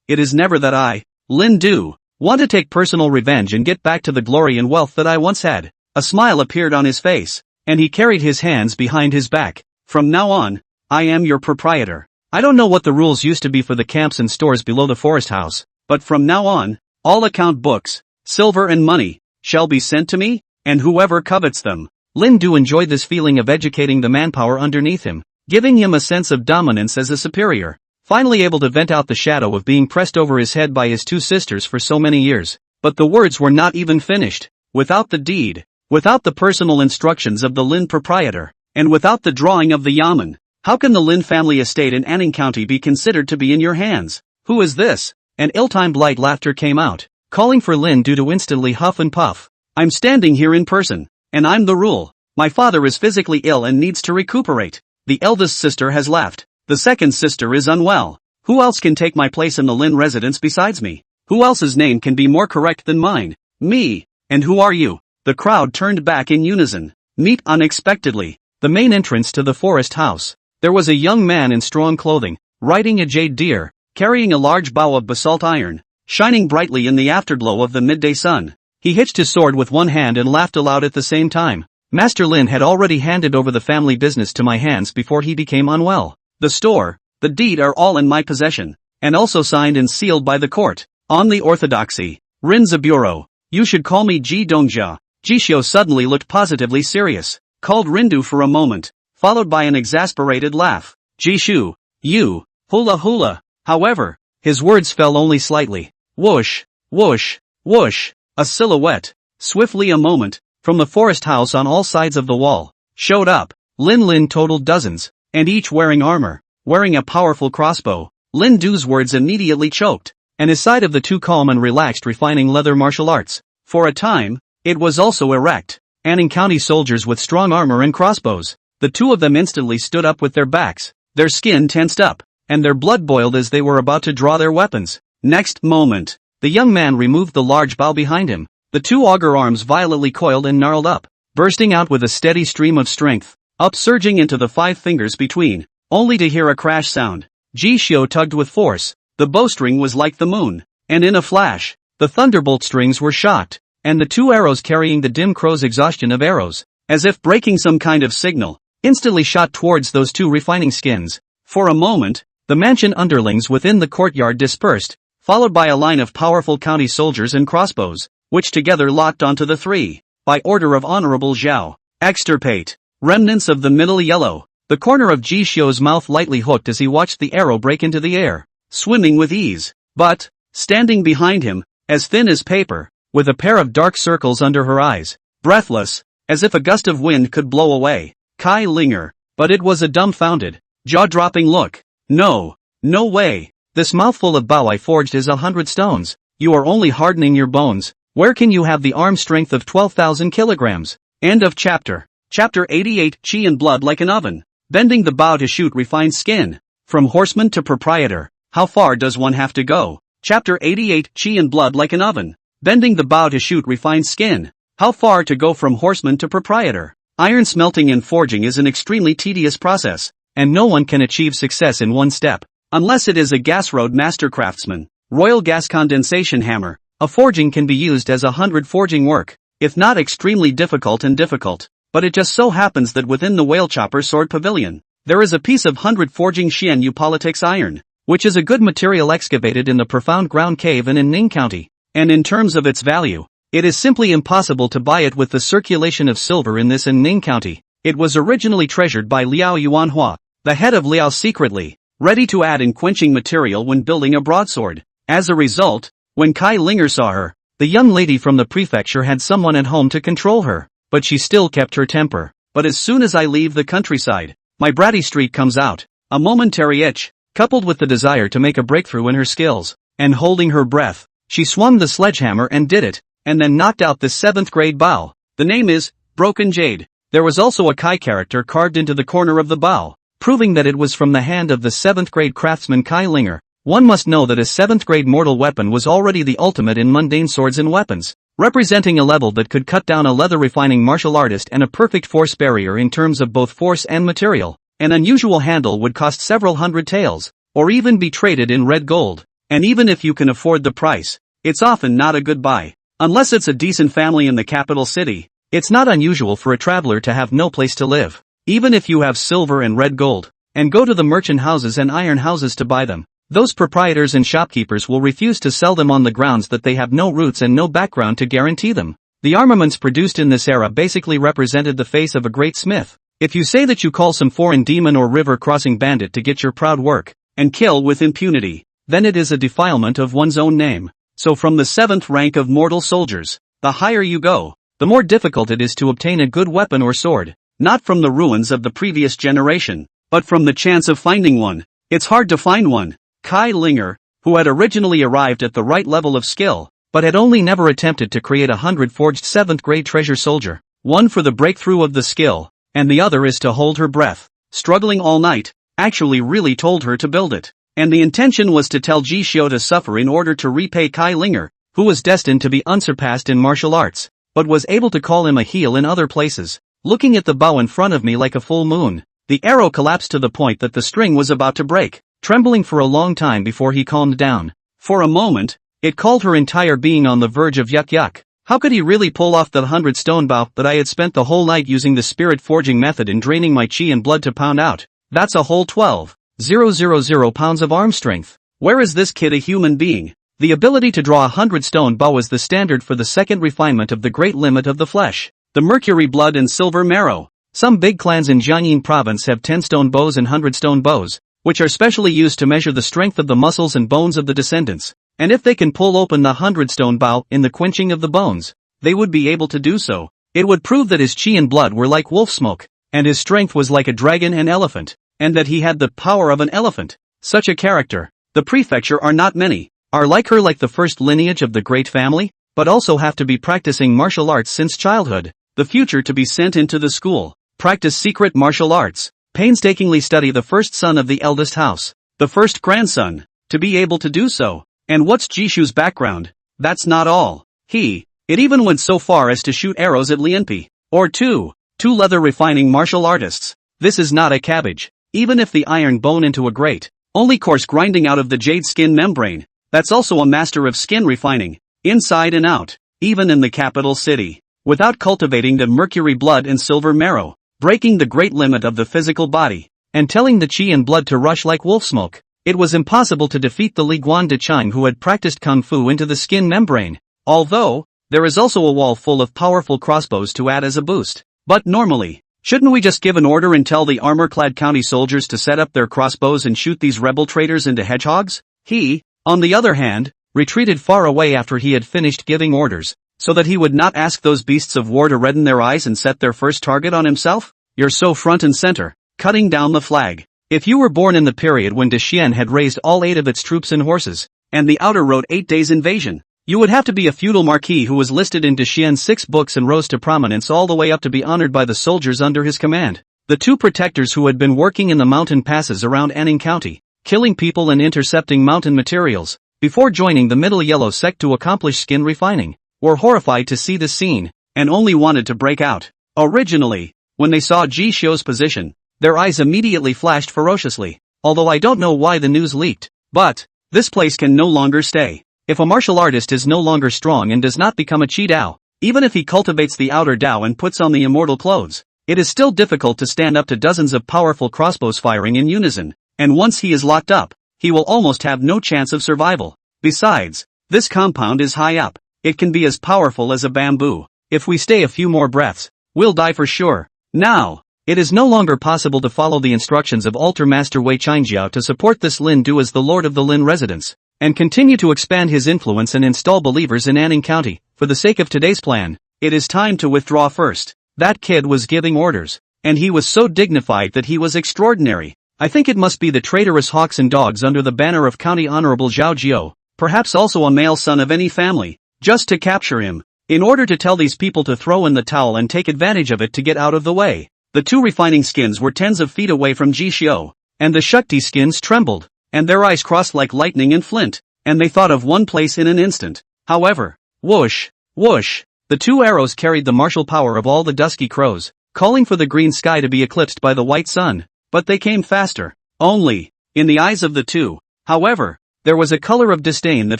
It is never that I, Lin Du, want to take personal revenge and get back to the glory and wealth that I once had. A smile appeared on his face, and he carried his hands behind his back. From now on, I am your proprietor. I don't know what the rules used to be for the camps and stores below the forest house, but from now on, all account books, silver and money, shall be sent to me, and whoever covets them. Lin Du enjoyed this feeling of educating the manpower underneath him, giving him a sense of dominance as a superior, finally able to vent out the shadow of being pressed over his head by his two sisters for so many years. But the words were not even finished. Without the deed, without the personal instructions of the Lin proprietor, and without the drawing of the yamen, how can the Lin family estate in Anning County be considered to be in your hands? Who is this? An ill-timed light laughter came out, calling for Lin Du to instantly huff and puff. I'm standing here in person, and I'm the rule. My father is physically ill and needs to recuperate. The eldest sister has left. The second sister is unwell. Who else can take my place in the Lin residence besides me? Who else's name can be more correct than mine? Me. And who are you? The crowd turned back in unison. Meet unexpectedly. The main entrance to the forest house. There was a young man in strong clothing, riding a jade deer, carrying a large bow of basalt iron, shining brightly in the afterglow of the midday sun. He hitched his sword with one hand and laughed aloud at the same time. Master Lin had already handed over the family business to my hands before he became unwell. The store, the deed are all in my possession, and also signed and sealed by the court. On the orthodoxy, Rinza Bureau, you should call me Ji Dongjia. Jishio suddenly looked positively serious, called Rindu for a moment, followed by an exasperated laugh. Jishu, you, hula hula. However, his words fell only slightly. Whoosh, whoosh, whoosh. A silhouette, swiftly a moment, from the forest house on all sides of the wall, showed up. Lin totaled dozens, and each wearing armor, wearing a powerful crossbow. Lin Du's words immediately choked, and his side of the two calm and relaxed refining leather martial arts. For a time, it was also erect. Anning County soldiers with strong armor and crossbows. The two of them instantly stood up with their backs, their skin tensed up, and their blood boiled as they were about to draw their weapons. Next moment, the young man removed the large bow behind him. The two auger arms violently coiled and gnarled up, bursting out with a steady stream of strength, upsurging into the 5 fingers between, only to hear a crash sound. Jishio tugged with force. The bowstring was like the moon, and in a flash, the thunderbolt strings were shocked, and the 2 arrows carrying the dim crow's exhaustion of arrows, as if breaking some kind of signal, instantly shot towards those 2 refining skins. For a moment, the mansion underlings within the courtyard dispersed, followed by a line of powerful county soldiers and crossbows, which together locked onto the 3. By order of Honorable Zhao, extirpate. Remnants of the middle yellow. The corner of Jishio's mouth lightly hooked as he watched the arrow break into the air, swimming with ease. But, standing behind him, as thin as paper, with a pair of dark circles under her eyes, breathless, as if a gust of wind could blow away, Kai Linger. But it was a dumbfounded, jaw-dropping look. No way. This mouthful of bow I forged is 100 stones. You are only hardening your bones. Where can you have the arm strength of 12,000 kilograms? End of chapter. Chapter 88. Chi and blood like an oven. Bending the bow to shoot refined skin. From horseman to proprietor. How far does one have to go? Chapter 88. Chi and blood like an oven. Bending the bow to shoot refined skin. How far to go from horseman to proprietor? Iron smelting and forging is an extremely tedious process, and no one can achieve success in one step, unless it is a gas road master craftsman. Royal gas condensation hammer. A forging can be used as 100 forging work. if not extremely difficult. But it just so happens that within the Whale Chopper Sword Pavilion, there is a piece of 100 forging Xianyu politics iron, which is a good material excavated in the profound ground cave in Ning County. And in terms of its value, it is simply impossible to buy it with the circulation of silver in this Ning County. It was originally treasured by Liao Yuanhua, the head of Liao, secretly, ready to add in quenching material when building a broadsword. As a result, when Kai Linger saw her, the young lady from the prefecture had someone at home to control her, but she still kept her temper. But as soon as I leave the countryside, my bratty streak comes out, a momentary itch, coupled with the desire to make a breakthrough in her skills, and holding her breath, she swung the sledgehammer and did it, and then knocked out the 7th grade bow. The name is Broken Jade. There was also a Kai character carved into the corner of the bow, proving that it was from the hand of the 7th grade craftsman Kai Linger. One must know that a 7th grade mortal weapon was already the ultimate in mundane swords and weapons, representing a level that could cut down a leather refining martial artist and a perfect force barrier in terms of both force and material. An unusual handle would cost several hundred taels, or even be traded in red gold, and even if you can afford the price, it's often not a good buy. Unless it's a decent family in the capital city, it's not unusual for a traveler to have no place to live, even if you have silver and red gold, and go to the merchant houses and iron houses to buy them. Those proprietors and shopkeepers will refuse to sell them on the grounds that they have no roots and no background to guarantee them. The armaments produced in this era basically represented the face of a great smith. If you say that you call some foreign demon or river-crossing bandit to get your proud work, and kill with impunity, then it is a defilement of one's own name. So from the 7th rank of mortal soldiers, the higher you go, the more difficult it is to obtain a good weapon or sword, not from the ruins of the previous generation, but from the chance of finding one. It's hard to find one. Kai Linger, who had originally arrived at the right level of skill, but had only never attempted to create 100 forged 7th grade treasure soldier, one for the breakthrough of the skill, and the other is to hold her breath, struggling all night, actually really told her to build it. And the intention was to tell Ji Xiu to suffer in order to repay Kai Linger, who was destined to be unsurpassed in martial arts, but was able to call him a heel in other places. Looking at the bow in front of me like a full moon, the arrow collapsed to the point that the string was about to break, trembling for a long time before he calmed down. For a moment, it called her entire being on the verge of yuck. How could he really pull off the 100 stone bow that I had spent the whole night using the spirit forging method and draining my chi and blood to pound out? That's a whole 12,000 pounds of arm strength. Where is this kid a human being? The ability to draw a 100 stone bow is the standard for the second refinement of the great limit of the flesh, the mercury blood and silver marrow. Some big clans in Jiangyin province have 10 stone bows and 100 stone bows, which are specially used to measure the strength of the muscles and bones of the descendants, and if they can pull open the 100 stone bow in the quenching of the bones, they would be able to do so. It would prove that his chi and blood were like wolf smoke, and his strength was like a dragon and elephant, and that he had the power of an elephant. Such a character, the prefecture are not many, are like her like the first lineage of the great family, but also have to be practicing martial arts since childhood, the future to be sent into the school, practice secret martial arts, painstakingly study the first son of the eldest house, the first grandson, to be able to do so. And what's Jishu's background? That's not all. It even went so far as to shoot arrows at Lianpi, or two leather refining martial artists. This is not a cabbage. Even if the iron bone into a grate, only coarse grinding out of the jade skin membrane, that's also a master of skin refining, inside and out, even in the capital city, without cultivating the mercury blood and silver marrow, breaking the great limit of the physical body, and telling the chi and blood to rush like wolf smoke. It was impossible to defeat the Li Guan de Chang who had practiced kung fu into the skin membrane, although, there is also a wall full of powerful crossbows to add as a boost. But normally, shouldn't we just give an order and tell the armor-clad county soldiers to set up their crossbows and shoot these rebel traitors into hedgehogs? He, on the other hand, retreated far away after he had finished giving orders, so that he would not ask those beasts of war to redden their eyes and set their first target on himself? You're so front and center, cutting down the flag. If you were born in the period when Dexian had raised all 8 of its troops and horses, and the outer wrote 8 days invasion, you would have to be a feudal marquis who was listed in Dexian's 6 books and rose to prominence all the way up to be honored by the soldiers under his command. The 2 protectors who had been working in the mountain passes around Anning County, killing people and intercepting mountain materials, before joining the Middle Yellow sect to accomplish skin refining, were horrified to see the scene, and only wanted to break out. Originally, when they saw Ji Xiu's position, their eyes immediately flashed ferociously, although I don't know why the news leaked. But, this place can no longer stay. If a martial artist is no longer strong and does not become a Chi Dao, Even if he cultivates the outer Tao and puts on the immortal clothes, it is still difficult to stand up to dozens of powerful crossbows firing in unison, and once he is locked up, he will almost have no chance of survival. Besides, this compound is high up. It can be as powerful as a bamboo. If we stay a few more breaths, we'll die for sure. Now, it is no longer possible to follow the instructions of Altar Master Wei Qingjiao to support this Lin Du as the Lord of the Lin residence, and continue to expand his influence and install believers in Anning County. For the sake of today's plan, it is time to withdraw first. That kid was giving orders, and he was so dignified that he was extraordinary. I think it must be the traitorous hawks and dogs under the banner of County Honorable Zhao Jiao, perhaps also a male son of any family, just to capture him, in order to tell these people to throw in the towel and take advantage of it to get out of the way. The two refining skins were tens of feet away from Ji Xiu, and the Shakti skins trembled, and their eyes crossed like lightning and flint, and they thought of one place in an instant. However, whoosh, whoosh, the two arrows carried the martial power of all the dusky crows, calling for the green sky to be eclipsed by the white sun, but they came faster. Only, in the eyes of the two, however, there was a color of disdain that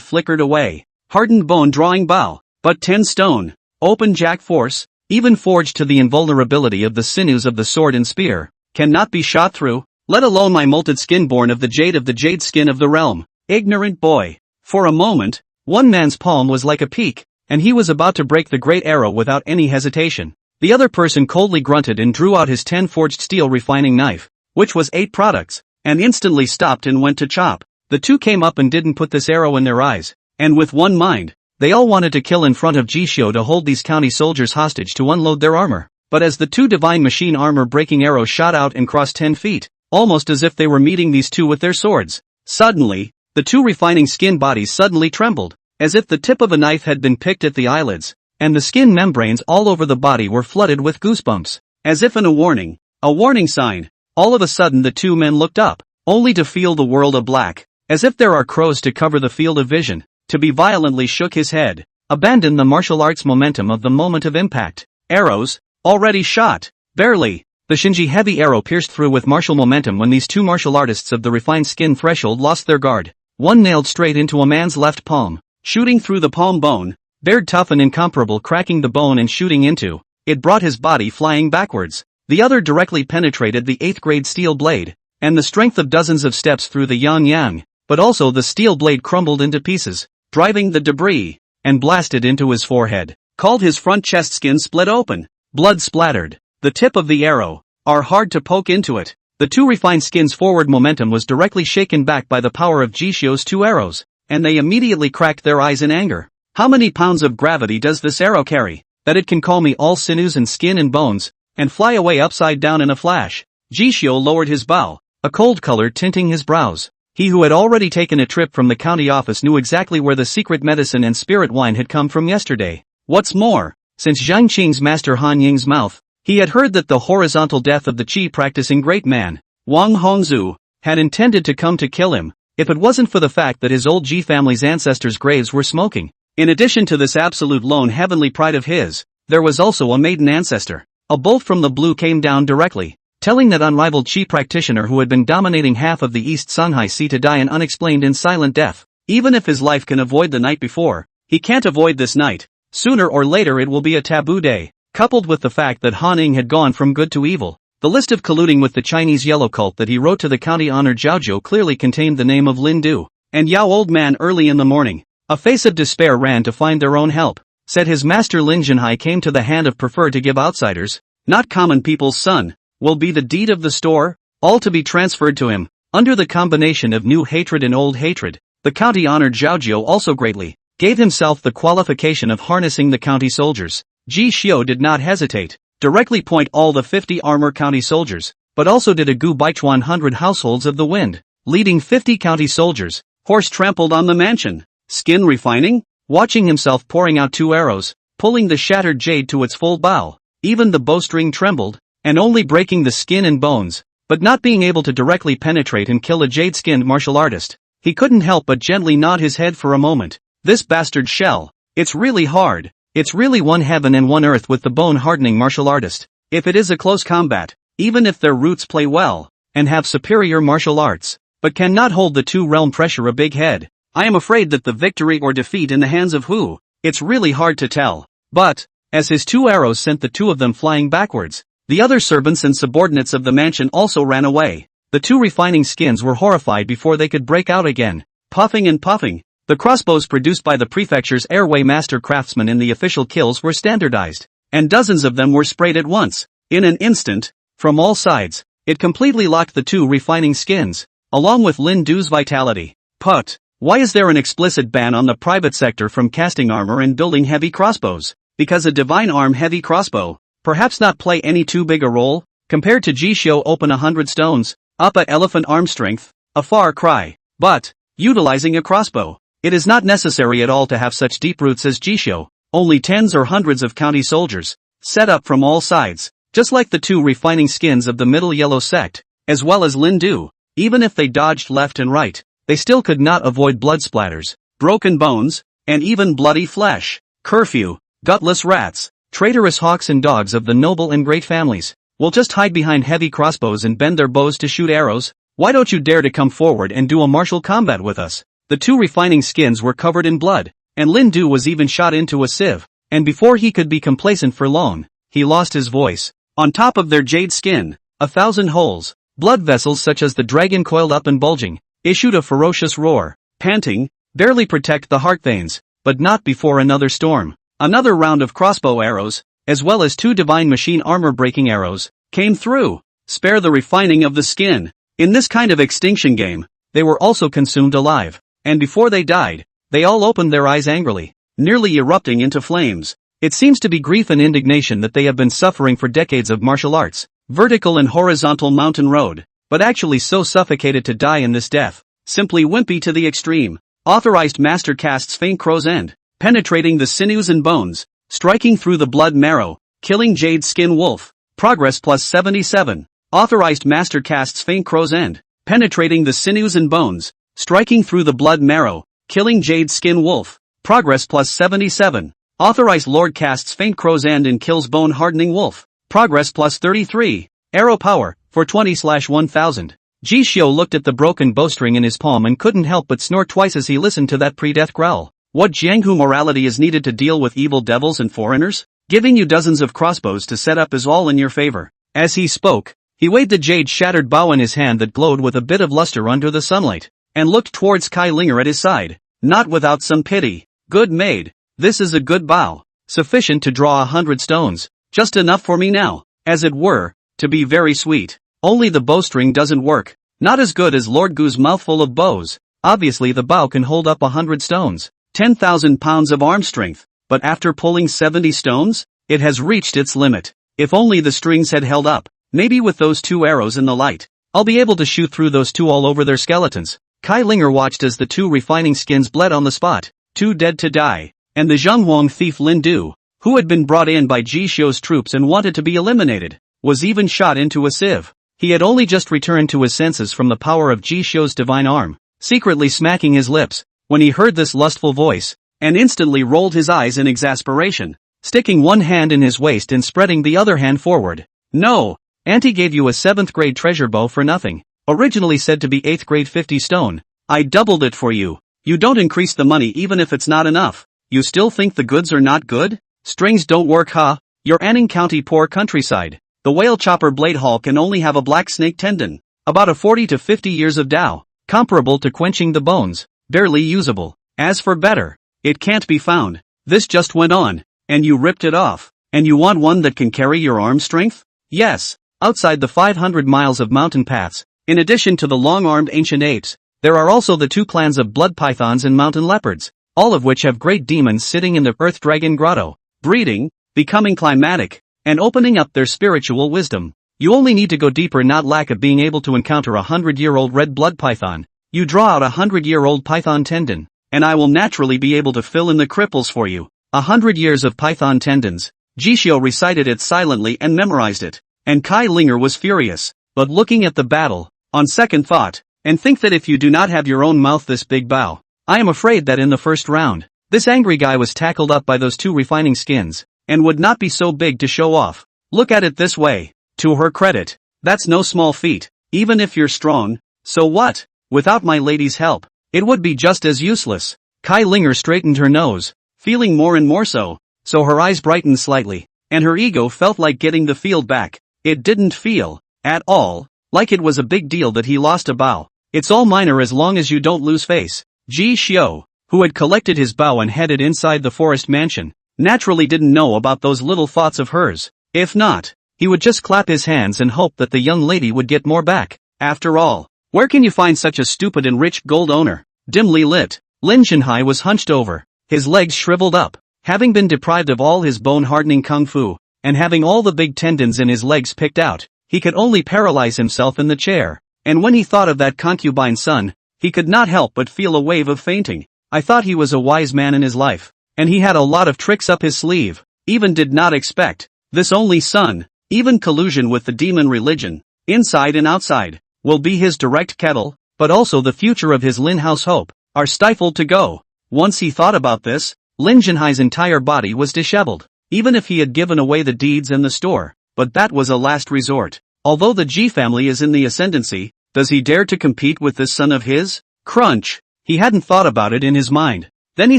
flickered away. Hardened bone drawing bow, but 10 stone, open jack force, even forged to the invulnerability of the sinews of the sword and spear, cannot be shot through, let alone my molted skin born of the jade skin of the realm. Ignorant boy. For a moment, one man's palm was like a peak, and he was about to break the great arrow without any hesitation. The other person coldly grunted and drew out his 10 forged steel refining knife, which was 8 products, and instantly stopped and went to chop. The two came up and didn't put this arrow in their eyes, and with one mind, they all wanted to kill in front of Ji Xiu to hold these county soldiers hostage to unload their armor. But as the two divine machine armor breaking arrows shot out and crossed 10 feet, almost as if they were meeting these two with their swords, suddenly, the two refining skin bodies suddenly trembled, as if the tip of a knife had been picked at the eyelids, and the skin membranes all over the body were flooded with goosebumps, as if in a warning sign. All of a sudden the two men looked up, only to feel the world ablack, as if there are crows to cover the field of vision. To be violently shook his head, abandon the martial arts momentum of the moment of impact. Arrows, already shot, barely. The Shinji heavy arrow pierced through with martial momentum when these two martial artists of the refined skin threshold lost their guard. One nailed straight into a man's left palm, shooting through the palm bone, bared tough and incomparable, cracking the bone and shooting into it brought his body flying backwards. The other directly penetrated the 8th grade steel blade, and the strength of dozens of steps through the yang, but also the steel blade crumbled into pieces, driving the debris, and blasted into his forehead, called his front chest skin split open, blood splattered. The tip of the arrow are hard to poke into it. The two refined skins' forward momentum was directly shaken back by the power of Ji Xiu's 2 arrows, and they immediately cracked their eyes in anger. How many pounds of gravity does this arrow carry, that it can call me all sinews and skin and bones, and fly away upside down in a flash? Ji Xiu lowered his bow, a cold color tinting his brows. He who had already taken a trip from the county office knew exactly where the secret medicine and spirit wine had come from yesterday. What's more, since Zhang Qing's master Han Ying's mouth, he had heard that the horizontal death of the qi-practicing great man, Wang Hongzhu, had intended to come to kill him, if it wasn't for the fact that his old Ji family's ancestors' graves were smoking. In addition to this absolute lone heavenly pride of his, there was also a maiden ancestor. A bolt from the blue came down directly, telling that unrivaled Qi practitioner who had been dominating half of the East Songhai Sea to die an unexplained and silent death. Even if his life can avoid the night before, he can't avoid this night. Sooner or later it will be a taboo day. Coupled with the fact that Han Ying had gone from good to evil, the list of colluding with the Chinese yellow cult that he wrote to the county honored Zhaozhou clearly contained the name of Lin Du. And Yao old man early in the morning, a face of despair, ran to find their own help. Said his master Lin Zhenhai came to the hand of prefer to give outsiders, not common people's son, will be the deed of the store, all to be transferred to him. Under the combination of new hatred and old hatred, the county honored Zhaozhou also greatly gave himself the qualification of harnessing the county soldiers. Ji Xiu did not hesitate, directly point all the 50 armor county soldiers, but also did a gu baichuan 100 households of the wind, leading 50 county soldiers. Horse trampled on the mansion, skin refining, watching himself pouring out 2 arrows, pulling the shattered jade to its full bow. Even the bowstring trembled, and only breaking the skin and bones, but not being able to directly penetrate and kill a jade-skinned martial artist. He couldn't help but gently nod his head for a moment. This bastard shell, it's really hard. It's really one heaven and one earth with the bone-hardening martial artist. If it is a close combat, even if their roots play well, and have superior martial arts, but cannot hold the 2-realm pressure a big head, I am afraid that the victory or defeat in the hands of who, it's really hard to tell. But, as his 2 arrows sent the 2 of them flying backwards. The other servants and subordinates of the mansion also ran away. The 2 refining skins were horrified before they could break out again, puffing and puffing. The crossbows produced by the prefecture's airway master craftsmen in the official kills were standardized, and dozens of them were sprayed at once. In an instant, from all sides, it completely locked the 2 refining skins, along with Lin Du's vitality. But why is there an explicit ban on the private sector from casting armor and building heavy crossbows? Because a divine arm heavy crossbow, perhaps not play any too big a role, compared to Jishio open 100 stones, up at elephant arm strength, a far cry. But, utilizing a crossbow, it is not necessary at all to have such deep roots as Jishio, only tens or hundreds of county soldiers, set up from all sides, just like the 2 refining skins of the middle yellow sect, as well as Lin Du. Even if they dodged left and right, they still could not avoid blood splatters, broken bones, and even bloody flesh. Curfew, gutless rats, traitorous hawks and dogs of the noble and great families, will just hide behind heavy crossbows and bend their bows to shoot arrows. Why don't you dare to come forward and do a martial combat with us? The 2 refining skins were covered in blood, and Lin Du was even shot into a sieve, and before he could be complacent for long, he lost his voice. On top of their jade skin, 1,000 holes, blood vessels such as the dragon coiled up and bulging, issued a ferocious roar, panting, barely protect the heart veins, but not before another storm. Another round of crossbow arrows, as well as 2 divine machine armor-breaking arrows, came through. Spare the refining of the skin. In this kind of extinction game, they were also consumed alive, and before they died, they all opened their eyes angrily, nearly erupting into flames. It seems to be grief and indignation that they have been suffering for decades of martial arts, vertical and horizontal mountain road, but actually so suffocated to die in this death, simply wimpy to the extreme. Authorized master casts faint crow's end, penetrating the sinews and bones, striking through the blood marrow, killing jade skin wolf. Progress plus 77. Authorized master casts faint crow's end, penetrating the sinews and bones, striking through the blood marrow, killing jade skin wolf. Progress plus 77. Authorized lord casts faint crow's end and kills bone hardening wolf. Progress plus 33. Arrow power, for 20/1000. Jishio looked at the broken bowstring in his palm and couldn't help but snort twice as he listened to that pre-death growl. What Jianghu morality is needed to deal with evil devils and foreigners? Giving you dozens of crossbows to set up is all in your favor. As he spoke, he waved the jade shattered bow in his hand that glowed with a bit of luster under the sunlight, and looked towards Kai Linger at his side, not without some pity. Good maid, this is a good bow, sufficient to draw 100 stones, just enough for me now, as it were, to be very sweet. Only the bowstring doesn't work, not as good as Lord Gu's mouthful of bows. Obviously the bow can hold up 100 stones, 10,000 pounds of arm strength, but after pulling 70 stones, it has reached its limit. If only the strings had held up, maybe with those 2 arrows in the light, I'll be able to shoot through those 2 all over their skeletons. Kai Linger watched as the 2 refining skins bled on the spot, 2 dead to die, and the Zhonghuang thief Lin Du, who had been brought in by Jishio's troops and wanted to be eliminated, was even shot into a sieve. He had only just returned to his senses from the power of Jishio's divine arm, secretly smacking his lips, when he heard this lustful voice, and instantly rolled his eyes in exasperation, sticking one hand in his waist and spreading the other hand forward. No, Auntie gave you a 7th grade treasure bow for nothing, originally said to be 8th grade 50 stone. I doubled it for you. You don't increase the money even if it's not enough. You still think the goods are not good? Strings don't work, huh? Your Anning County poor countryside. The whale chopper blade haul can only have a black snake tendon, about a 40 to 50 years of Tao, comparable to quenching the bones, barely usable. As for better, it can't be found. This just went on, and you ripped it off, and you want one that can carry your arm strength? Yes, outside the 500 miles of mountain paths, in addition to the long-armed ancient apes, there are also the 2 clans of blood pythons and mountain leopards, all of which have great demons sitting in the earth dragon grotto, breeding, becoming climatic, and opening up their spiritual wisdom. You only need to go deeper, not lack of being able to encounter a 100-year-old red blood python. You draw out a 100-year-old python tendon, and I will naturally be able to fill in the cripples for you. 100 years of python tendons. Jishio recited it silently and memorized it, and Kai Linger was furious, but looking at the battle, on second thought, and think that if you do not have your own mouth this big bow, I am afraid that in the first round, this angry guy was tackled up by those 2 refining skins, and would not be so big to show off. Look at it this way, to her credit, that's no small feat, even if you're strong. So what? Without my lady's help, it would be just as useless. Kai Linger straightened her nose, feeling more and more so. so her eyes brightened slightly, and her ego felt like getting the field back. It didn't feel, at all, like it was a big deal that he lost a bow. It's all minor as long as you don't lose face. Ji Xiao, who had collected his bow and headed inside the forest mansion, naturally didn't know about those little thoughts of hers. If not, he would just clap his hands and hope that the young lady would get more back. After all, where can you find such a stupid and rich gold owner? Dimly lit, Lin Zhenhai was hunched over, his legs shriveled up, having been deprived of all his bone-hardening kung fu, and having all the big tendons in his legs picked out. He could only paralyze himself in the chair, and when he thought of that concubine's son, he could not help but feel a wave of fainting. I thought he was a wise man in his life, and he had a lot of tricks up his sleeve, even did not expect this only son, even collusion with the demon religion, inside and outside, will be his direct kettle, but also the future of his Lin house hope, are stifled to go. Once he thought about this, Lin Zhenhai's entire body was disheveled, even if he had given away the deeds and the store, but that was a last resort. Although the Ji family is in the ascendancy, does he dare to compete with this son of his? Crunch! He hadn't thought about it in his mind. Then he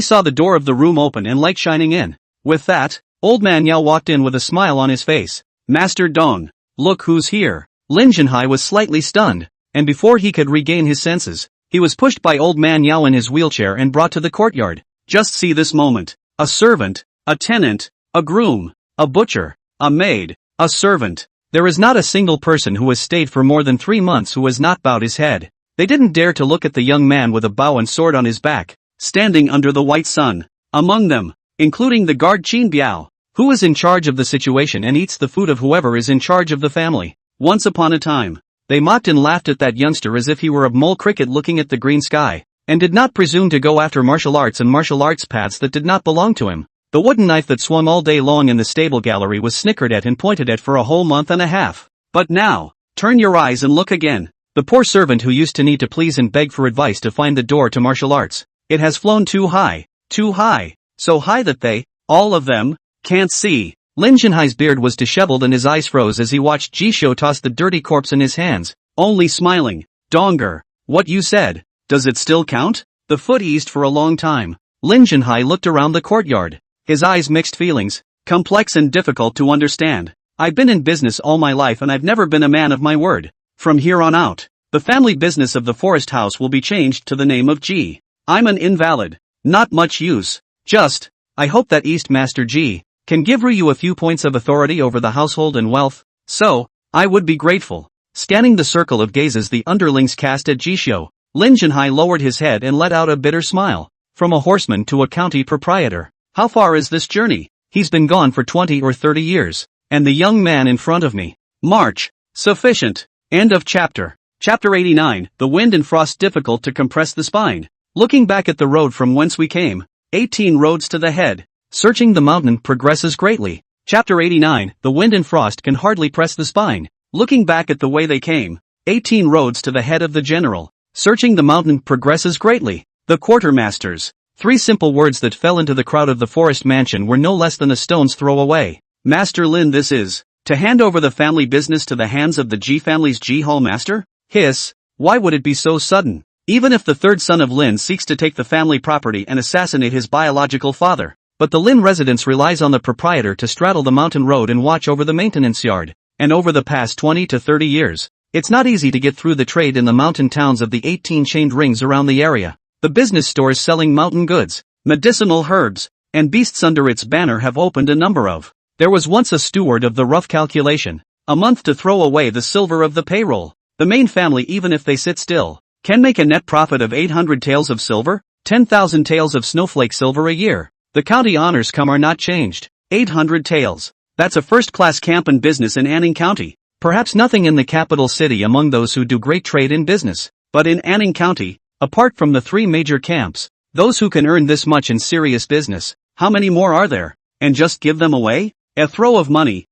saw the door of the room open and light shining in. With that, old man Yao walked in with a smile on his face. Master Dong, look who's here. Lin Zhenhai was slightly stunned, and before he could regain his senses, he was pushed by old man Yao in his wheelchair and brought to the courtyard. Just see this moment. A servant, a tenant, a groom, a butcher, a maid, a servant. There is not a single person who has stayed for more than 3 months who has not bowed his head. They didn't dare to look at the young man with a bow and sword on his back, standing under the white sun. Among them, including the guard Qin Biao, who is in charge of the situation and eats the food of whoever is in charge of the family. Once upon a time, they mocked and laughed at that youngster as if he were a mole cricket looking at the green sky, and did not presume to go after martial arts and martial arts paths that did not belong to him. The wooden knife that swung all day long in the stable gallery was snickered at and pointed at for a whole month and a half. But now, turn your eyes and look again. The poor servant who used to need to please and beg for advice to find the door to martial arts. It has flown too high, so high that they, all of them, can't see. Lin Zhenhai's beard was disheveled and his eyes froze as he watched Ji Xiao toss the dirty corpse in his hands, only smiling. Donger, what you said, does it still count? The foot eased for a long time. Lin Zhenhai looked around the courtyard, his eyes mixed feelings, complex and difficult to understand. I've been in business all my life and I've never been a man of my word. From here on out, the family business of the forest house will be changed to the name of Ji. I'm an invalid, not much use. Just, I hope that East Master Ji can give Ryu a few points of authority over the household and wealth, so, I would be grateful. Scanning the circle of gazes the underlings cast at Ji Xiao, Lin Zhenhai lowered his head and let out a bitter smile. From a horseman to a county proprietor. How far is this journey? He's been gone for 20 or 30 years, and the young man in front of me. March. Sufficient. End of chapter. Chapter 89, The Wind and Frost difficult to compress the spine. Looking back at the road from whence we came, 18 roads to the head. Searching the mountain progresses greatly. Chapter 89, The Wind and Frost can hardly press the spine. Looking back at the way they came, 18 roads to the head of the general. Searching the mountain progresses greatly. The quartermasters. 3 simple words that fell into the crowd of the forest mansion were no less than a stone's throw away. Master Lin, this is to hand over the family business to the hands of the Ji family's Ji Hall master? Hiss, why would it be so sudden? Even if the third son of Lin seeks to take the family property and assassinate his biological father. But the Lin residence relies on the proprietor to straddle the mountain road and watch over the maintenance yard. And over the past 20 to 30 years, it's not easy to get through the trade in the mountain towns of the 18 chained rings around the area. The business stores selling mountain goods, medicinal herbs, and beasts under its banner have opened a number of. There was once a steward of the rough calculation, a month to throw away the silver of the payroll. The main family, even if they sit still, can make a net profit of 800 taels of silver, 10,000 taels of snowflake silver a year. The county honors come are not changed. 800 taels. That's a first-class camp and business in Anning County. Perhaps nothing in the capital city among those who do great trade in business. But in Anning County, apart from the 3 major camps, those who can earn this much in serious business, how many more are there? And just give them away? A throw of money,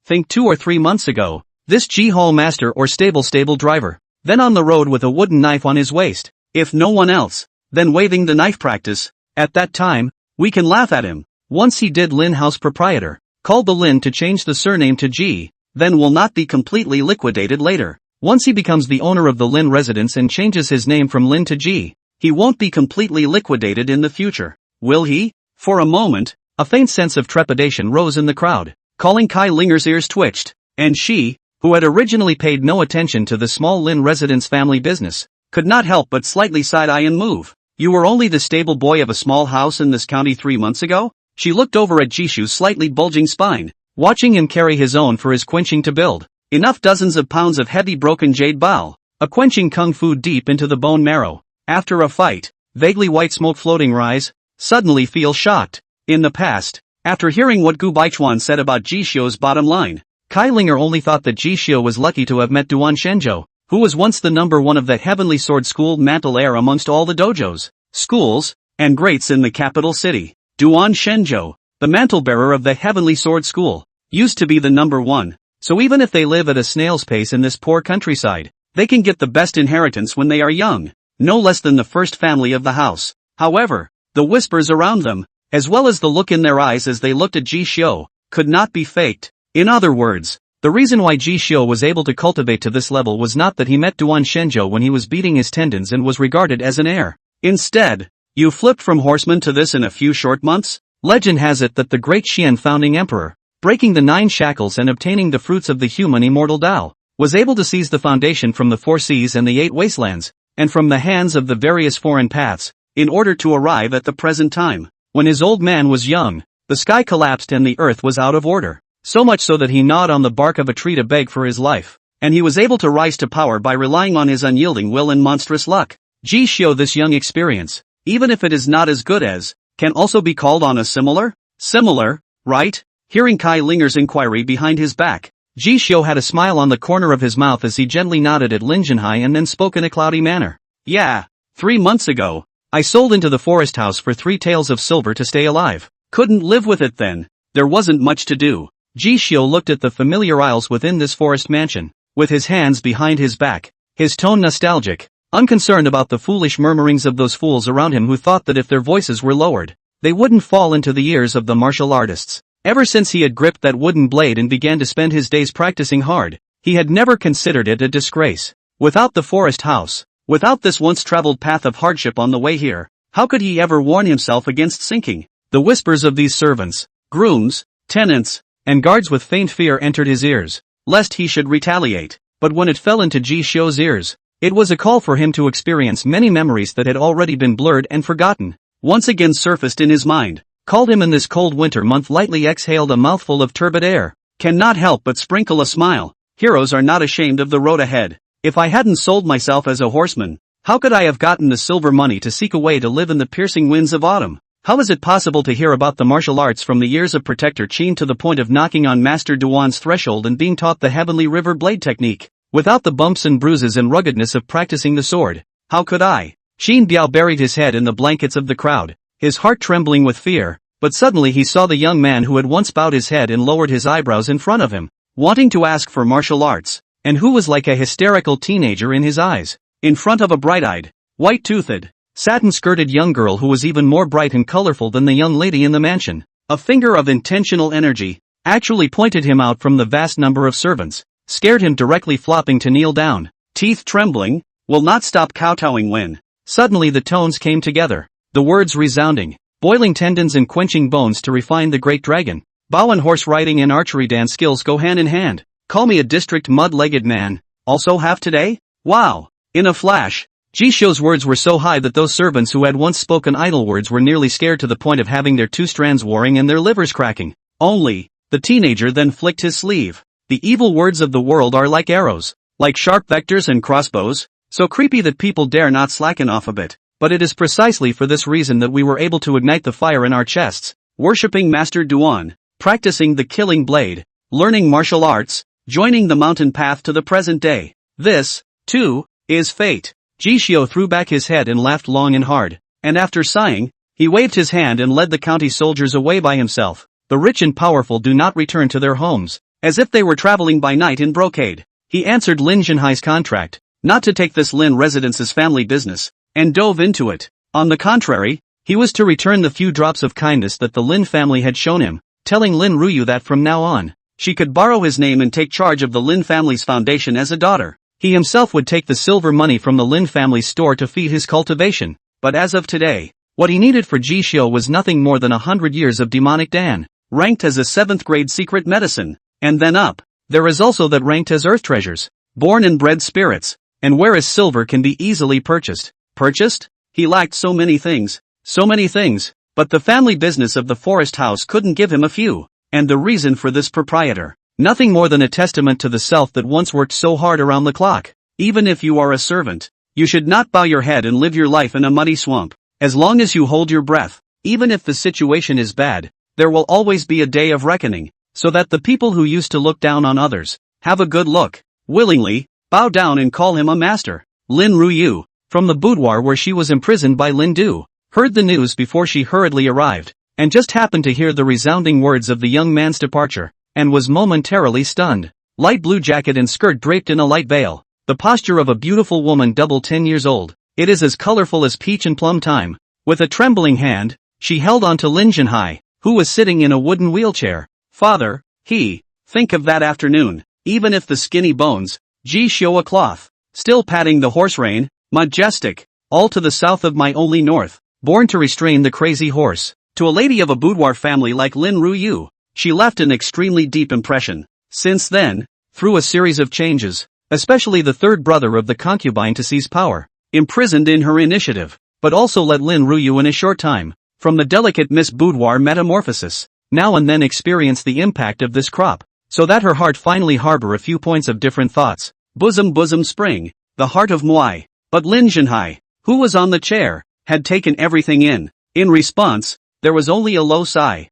think 2 or 3 months ago, this Ji Hall master or stable driver, then on the road with a wooden knife on his waist, if no one else, then waving the knife practice. At that time, we can laugh at him. Once he did Lin house proprietor, called the Lin to change the surname to Ji, then will not be completely liquidated later. Once he becomes the owner of the Lin residence and changes his name from Lin to Ji, he won't be completely liquidated in the future. Will he? For a moment, a faint sense of trepidation rose in the crowd. Calling Kai Linger's ears twitched, and she, who had originally paid no attention to the small Lin residence family business, could not help but slightly side-eye and move. You were only the stable boy of a small house in this county 3 months ago? She looked over at Jishu's slightly bulging spine, watching him carry his own for his quenching to build. Enough dozens of pounds of heavy broken jade bao, a quenching kung fu deep into the bone marrow. After a fight, vaguely white smoke floating rise, suddenly feel shocked. In the past, after hearing what Gu Baichuan said about Jishio's bottom line, Kai Linger only thought that Jishio was lucky to have met Duan Shenzhou, who was once the #1 of the Heavenly Sword School mantle heir amongst all the dojos, schools, and greats in the capital city. Duan Shenzhou, the mantle-bearer of the Heavenly Sword School, used to be the #1, so even if they live at a snail's pace in this poor countryside, they can get the best inheritance when they are young, no less than the first family of the house. However, the whispers around them, as well as the look in their eyes as they looked at Jishio, could not be faked. In other words, the reason why Jishio was able to cultivate to this level was not that he met Duan Shenzhou when he was beating his tendons and was regarded as an heir. Instead, you flipped from horseman to this in a few short months? Legend has it that the great Xian founding emperor, breaking the 9 shackles and obtaining the fruits of the human immortal Tao, was able to seize the foundation from the 4 seas and the 8 wastelands, and from the hands of the various foreign paths, in order to arrive at the present time. When his old man was young, the sky collapsed and the earth was out of order, so much so that he gnawed on the bark of a tree to beg for his life, and he was able to rise to power by relying on his unyielding will and monstrous luck. Jishio, this young experience, even if it is not as good as, can also be called on a similar? Similar, right? Hearing Kai Linger's inquiry behind his back, Jishio had a smile on the corner of his mouth as he gently nodded at Lin Jinhai and then spoke in a cloudy manner. Yeah, 3 months ago, I sold into the forest house for 3 taels of silver to stay alive. Couldn't live with it then. There wasn't much to do. Jishio looked at the familiar aisles within this forest mansion, with his hands behind his back, his tone nostalgic, unconcerned about the foolish murmurings of those fools around him who thought that if their voices were lowered, they wouldn't fall into the ears of the martial artists. Ever since he had gripped that wooden blade and began to spend his days practicing hard, he had never considered it a disgrace. Without the forest house, without this once-traveled path of hardship on the way here, how could he ever warn himself against sinking? The whispers of these servants, grooms, tenants, and guards with faint fear entered his ears, lest he should retaliate. But when it fell into Jishio's ears, it was a call for him to experience many memories that had already been blurred and forgotten. Once again surfaced in his mind, called him in this cold winter month, lightly exhaled a mouthful of turbid air, cannot help but sprinkle a smile. Heroes are not ashamed of the road ahead. If I hadn't sold myself as a horseman, how could I have gotten the silver money to seek a way to live in the piercing winds of autumn? How is it possible to hear about the martial arts from the years of Protector Qin to the point of knocking on Master Duan's threshold and being taught the Heavenly River Blade technique, without the bumps and bruises and ruggedness of practicing the sword? How could I? Qin Biao buried his head in the blankets of the crowd, his heart trembling with fear, but suddenly he saw the young man who had once bowed his head and lowered his eyebrows in front of him, wanting to ask for martial arts, and who was like a hysterical teenager in his eyes, in front of a bright-eyed, white-toothed, satin-skirted young girl who was even more bright and colorful than the young lady in the mansion. A finger of intentional energy actually pointed him out from the vast number of servants, scared him directly, flopping to kneel down, teeth trembling, will not stop kowtowing when. Suddenly the tones came together, the words resounding, boiling tendons and quenching bones to refine the great dragon. Bow and horse riding and archery dance skills go hand in hand. Call me a district mud-legged man, also half today? Wow! In a flash, Jishio's words were so high that those servants who had once spoken idle words were nearly scared to the point of having their 2 strands warring and their livers cracking. Only, the teenager then flicked his sleeve. The evil words of the world are like arrows, like sharp vectors and crossbows, so creepy that people dare not slacken off a bit. But it is precisely for this reason that we were able to ignite the fire in our chests, worshipping Master Duan, practicing the killing blade, learning martial arts, joining the mountain path to the present day. This, too, is fate. Jishio threw back his head and laughed long and hard, and after sighing, he waved his hand and led the county soldiers away by himself. The rich and powerful do not return to their homes, as if they were traveling by night in brocade. He answered Lin Jinhai's contract, not to take this Lin residence's family business, and dove into it. On the contrary, he was to return the few drops of kindness that the Lin family had shown him, telling Lin Ruyu that from now on, she could borrow his name and take charge of the Lin family's foundation as a daughter. He himself would take the silver money from the Lin family's store to feed his cultivation. But as of today, What he needed for Jishio was nothing more than 100 years of demonic Dan, ranked as a 7th grade secret medicine, and then up. There is also that ranked as earth treasures, born and bred spirits, and whereas silver can be easily purchased. Purchased? He lacked so many things, but the family business of the forest house couldn't give him a few, and the reason for this proprietor, nothing more than a testament to the self that once worked so hard around the clock. Even if you are a servant, you should not bow your head and live your life in a muddy swamp. As long as you hold your breath, even if the situation is bad, there will always be a day of reckoning, so that the people who used to look down on others, have a good look, willingly, bow down and call him a master. Lin Ruyu, from the boudoir where she was imprisoned by Lin Du, heard the news before she hurriedly arrived, and just happened to hear the resounding words of the young man's departure, and was momentarily stunned. Light blue jacket and skirt draped in a light veil, the posture of a beautiful woman double 10 years old. It is as colorful as peach and plum time. With a trembling hand, she held on to Lin Jinhai, who was sitting in a wooden wheelchair. Father, think of that afternoon, even if the skinny bones, Ji Shio a cloth, still patting the horse rein, majestic, all to the south of my only north, born to restrain the crazy horse. To a lady of a boudoir family like Lin Ruyu, she left an extremely deep impression. Since then, through a series of changes, especially the third brother of the concubine to seize power, imprisoned in her initiative, but also let Lin Ruyu in a short time, from the delicate Miss Boudoir metamorphosis, now and then experience the impact of this crop, so that her heart finally harbor a few points of different thoughts. Bosom spring, the heart of Muai. But Lin Jinhai, who was on the chair, had taken everything in. In response, there was only a low sigh.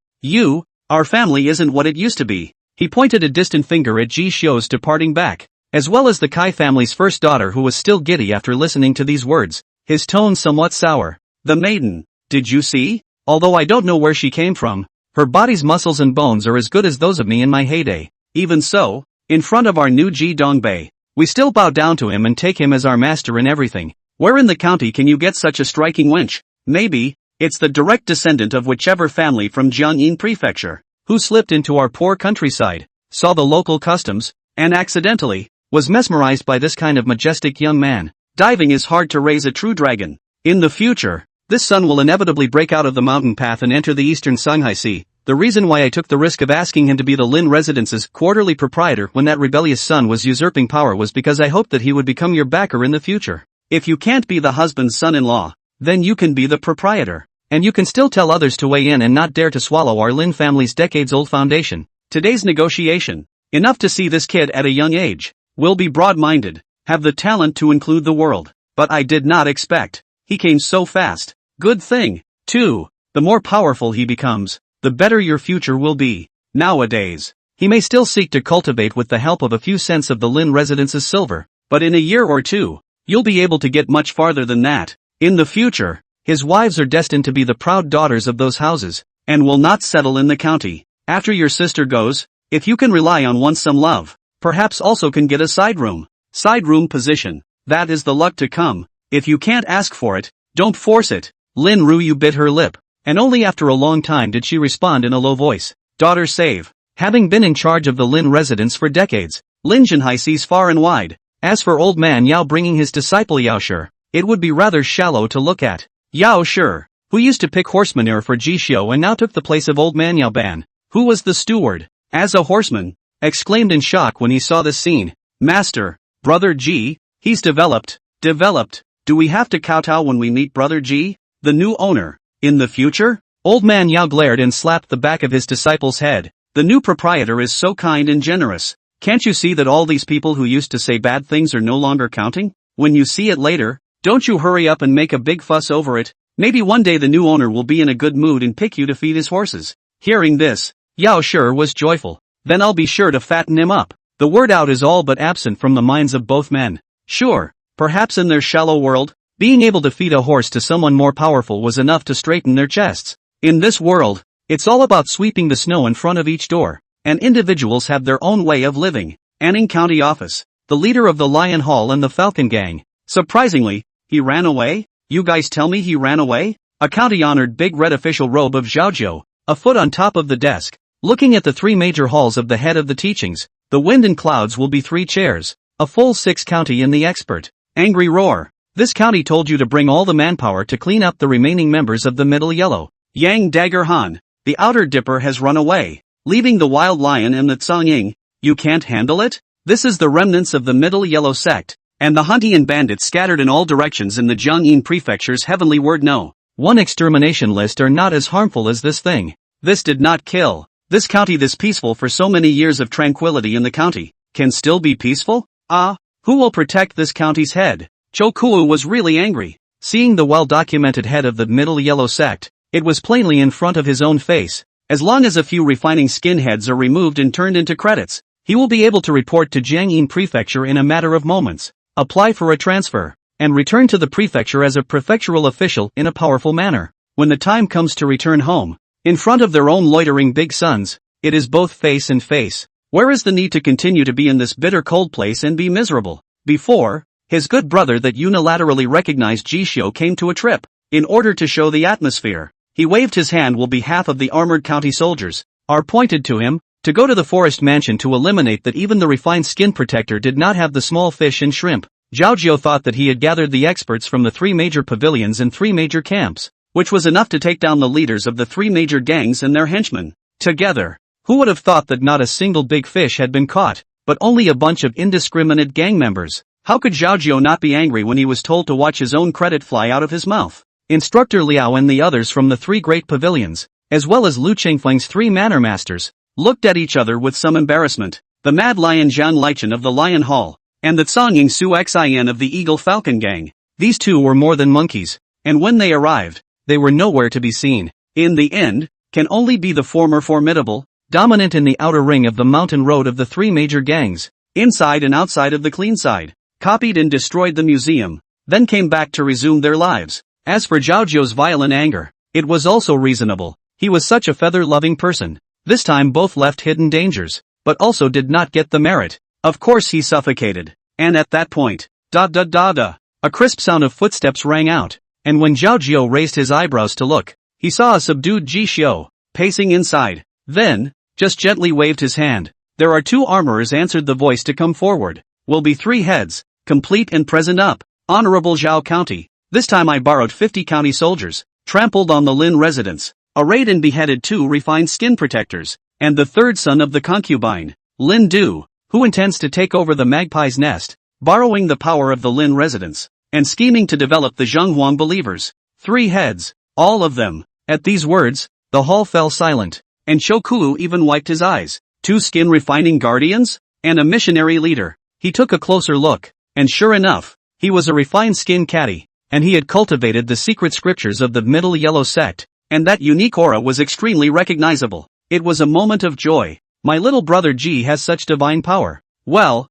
Our family isn't what it used to be. He pointed a distant finger at Ji Shio's departing back, as well as the Kai family's first daughter, who was still giddy after listening to these words, his tone somewhat sour. The maiden, did you see? Although I don't know where she came from, her body's muscles and bones are as good as those of me in my heyday. Even so, in front of our new Ji Dongbei, we still bow down to him and take him as our master in everything. Where in the county can you get such a striking wench? Maybe it's the direct descendant of whichever family from Jiangyin Prefecture, who slipped into our poor countryside, saw the local customs, and accidentally, was mesmerized by this kind of majestic young man. Diving is hard to raise a true dragon. In the future, this son will inevitably break out of the mountain path and enter the eastern Shanghai Sea. The reason why I took the risk of asking him to be the Lin Residence's quarterly proprietor when that rebellious son was usurping power was because I hoped that he would become your backer in the future. If you can't be the husband's son-in-law, then you can be the proprietor. And you can still tell others to weigh in and not dare to swallow our Lin family's decades-old foundation. Today's negotiation, enough to see this kid at a young age, will be broad-minded, have the talent to include the world. But I did not expect. He came so fast. Good thing, too. The more powerful he becomes, the better your future will be. Nowadays, he may still seek to cultivate with the help of a few cents of the Lin Residence's silver, but in a year or two, you'll be able to get much farther than that. In the future, his wives are destined to be the proud daughters of those houses, and will not settle in the county. After your sister goes, if you can rely on some love, perhaps also can get a side room position. That is the luck to come. If you can't ask for it, don't force it. Lin Ruyu bit her lip, and only after a long time did she respond in a low voice. Daughter save. Having been in charge of the Lin residence for decades, Lin Jinhai sees far and wide. As for old man Yao bringing his disciple Yao Shi, it would be rather shallow to look at. Yao Shi, who used to pick horse manure for Ji Shio and now took the place of old man Yao Ban, who was the steward, as a horseman, exclaimed in shock when he saw this scene. Master, brother Ji, he's developed. Do we have to kowtow when we meet brother Ji, the new owner? In the future? Old man Yao glared and slapped the back of his disciple's head. The new proprietor is so kind and generous. Can't you see that all these people who used to say bad things are no longer counting? When you see it later, don't you hurry up and make a big fuss over it. Maybe one day the new owner will be in a good mood and pick you to feed his horses. Hearing this, Yao Shi was joyful. Then I'll be sure to fatten him up. The word out is all but absent from the minds of both men. Sure, perhaps in their shallow world, being able to feed a horse to someone more powerful was enough to straighten their chests. In this world, it's all about sweeping the snow in front of each door, and individuals have their own way of living. Anning County Office, the leader of the Lion Hall and the Falcon Gang. Surprisingly, he ran away? You guys tell me he ran away? A county-honored big red official robe of Zhaojiu, a foot on top of the desk, looking at the three major halls of the head of the teachings. The wind and clouds will be 3 chairs, a full 6 county in the expert. Angry roar. This county told you to bring all the manpower to clean up the remaining members of the Middle Yellow Yang Dagger Han. The outer dipper has run away, leaving the wild lion and the Tsongying. You can't handle it? This is the remnants of the Middle Yellow sect, and the Huntian bandits scattered in all directions in the Jiangyin prefecture's heavenly word. No one extermination list are not as harmful as this thing. This did not kill. This county, this peaceful for so many years of tranquility in the county, can still be peaceful? Who will protect this county's head? Chokuo was really angry. Seeing the well-documented head of the Middle Yellow sect, it was plainly in front of his own face. As long as a few refining skinheads are removed and turned into credits, he will be able to report to Jiangyin Prefecture in a matter of moments, apply for a transfer, and return to the prefecture as a prefectural official in a powerful manner. When the time comes to return home, in front of their own loitering big sons, it is both face and face. Where is the need to continue to be in this bitter cold place and be miserable? Before, his good brother that unilaterally recognized Jishio came to a trip. In order to show the atmosphere, he waved his hand while behalf of the armored county soldiers are pointed to him, to go to the forest mansion to eliminate that even the refined skin protector did not have the small fish and shrimp. Zhao thought that he had gathered the experts from the 3 major pavilions and 3 major camps, which was enough to take down the leaders of the 3 major gangs and their henchmen. Together, who would have thought that not a single big fish had been caught, but only a bunch of indiscriminate gang members? How could Zhao not be angry when he was told to watch his own credit fly out of his mouth? Instructor Liao and the others from the 3 great pavilions, as well as Lu Qingfeng's 3 manor masters, looked at each other with some embarrassment. The Mad Lion Zhang Lichen of the Lion Hall, and the Tsongying Su Xin of the Eagle Falcon Gang. These 2 were more than monkeys, and when they arrived, they were nowhere to be seen. In the end, can only be the former formidable, dominant in the outer ring of the mountain road of the 3 major gangs, inside and outside of the clean side, copied and destroyed the museum, then came back to resume their lives. As for Zhao's violent anger, it was also reasonable. He was such a feather-loving person. This time both left hidden dangers, but also did not get the merit. Of course he suffocated. And at that point, a crisp sound of footsteps rang out, and when Zhao raised his eyebrows to look, he saw a subdued Jishio, pacing inside. Then, just gently waved his hand. There are 2 armorers, answered the voice to come forward. Will be 3 heads, complete and present up. Honorable Zhao County. This time I borrowed 50 county soldiers, trampled on the Lin residents, arrayed and beheaded 2 refined skin protectors, and the 3rd son of the concubine, Lin Du, who intends to take over the Magpie's Nest, borrowing the power of the Lin residents, and scheming to develop the Zhonghuang believers. 3 heads, all of them. At these words, the hall fell silent, and Chokuo even wiped his eyes. 2 skin refining guardians? And a missionary leader. He took a closer look, and sure enough, he was a refined skin caddy, and he had cultivated the secret scriptures of the Middle Yellow sect, and that unique aura was extremely recognizable. It was a moment of joy. My little brother Ji has such divine power. Well,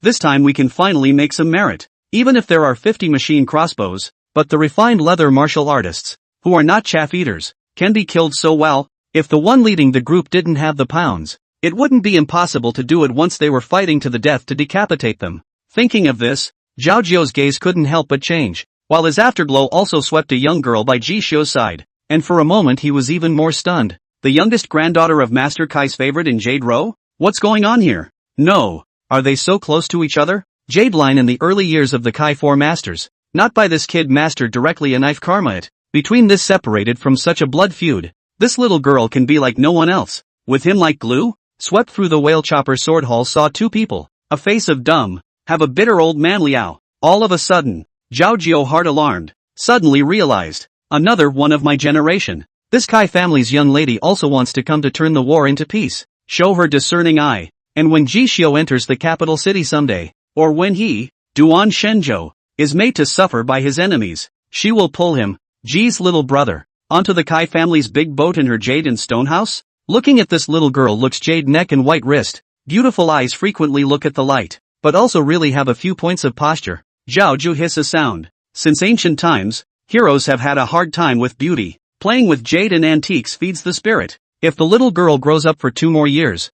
this time we can finally make some merit. Even if there are 50 machine crossbows, but the refined leather martial artists, who are not chaff eaters, can be killed so well. If the one leading the group didn't have the pounds, it wouldn't be impossible to do it once they were fighting to the death to decapitate them. Thinking of this, Zhao's gaze couldn't help but change, while his afterglow also swept a young girl by Jishio's side, and for a moment he was even more stunned. The youngest granddaughter of Master Kai's favorite in Jade Row? What's going on here? No. Are they so close to each other? Jade line in the early years of the Kai 4 masters, not by this kid mastered directly a knife karma it. Between this separated from such a blood feud, this little girl can be like no one else. With him like glue? Swept through the whale chopper sword hall saw 2 people, a face of dumb, have a bitter old man Liao. All of a sudden, Zhao heart alarmed, suddenly realized, another one of my generation. This Kai family's young lady also wants to come to turn the war into peace. Show her discerning eye, and when Jishio enters the capital city someday, or when he, Duan Shenzhou, is made to suffer by his enemies, she will pull him, Ji's little brother, onto the Kai family's big boat in her jade and stone house. Looking at this little girl looks jade neck and white wrist, beautiful eyes frequently look at the light, but also really have a few points of posture. Zhao hiss a sound. Since ancient times, heroes have had a hard time with beauty. Playing with jade and antiques feeds the spirit. If the little girl grows up for 2 more years,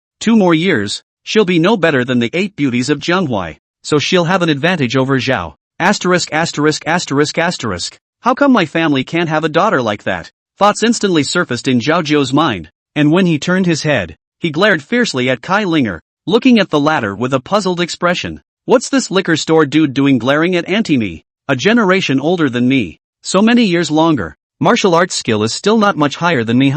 she'll be no better than the 8 beauties of Jianghuai, so she'll have an advantage over Zhao. How come my family can't have a daughter like that? Thoughts instantly surfaced in Zhao's mind, and when he turned his head, he glared fiercely at Kai Linger, looking at the latter with a puzzled expression. What's this liquor store dude doing glaring at me? A generation older than me. So many years longer. Martial arts skill is still not much higher than me.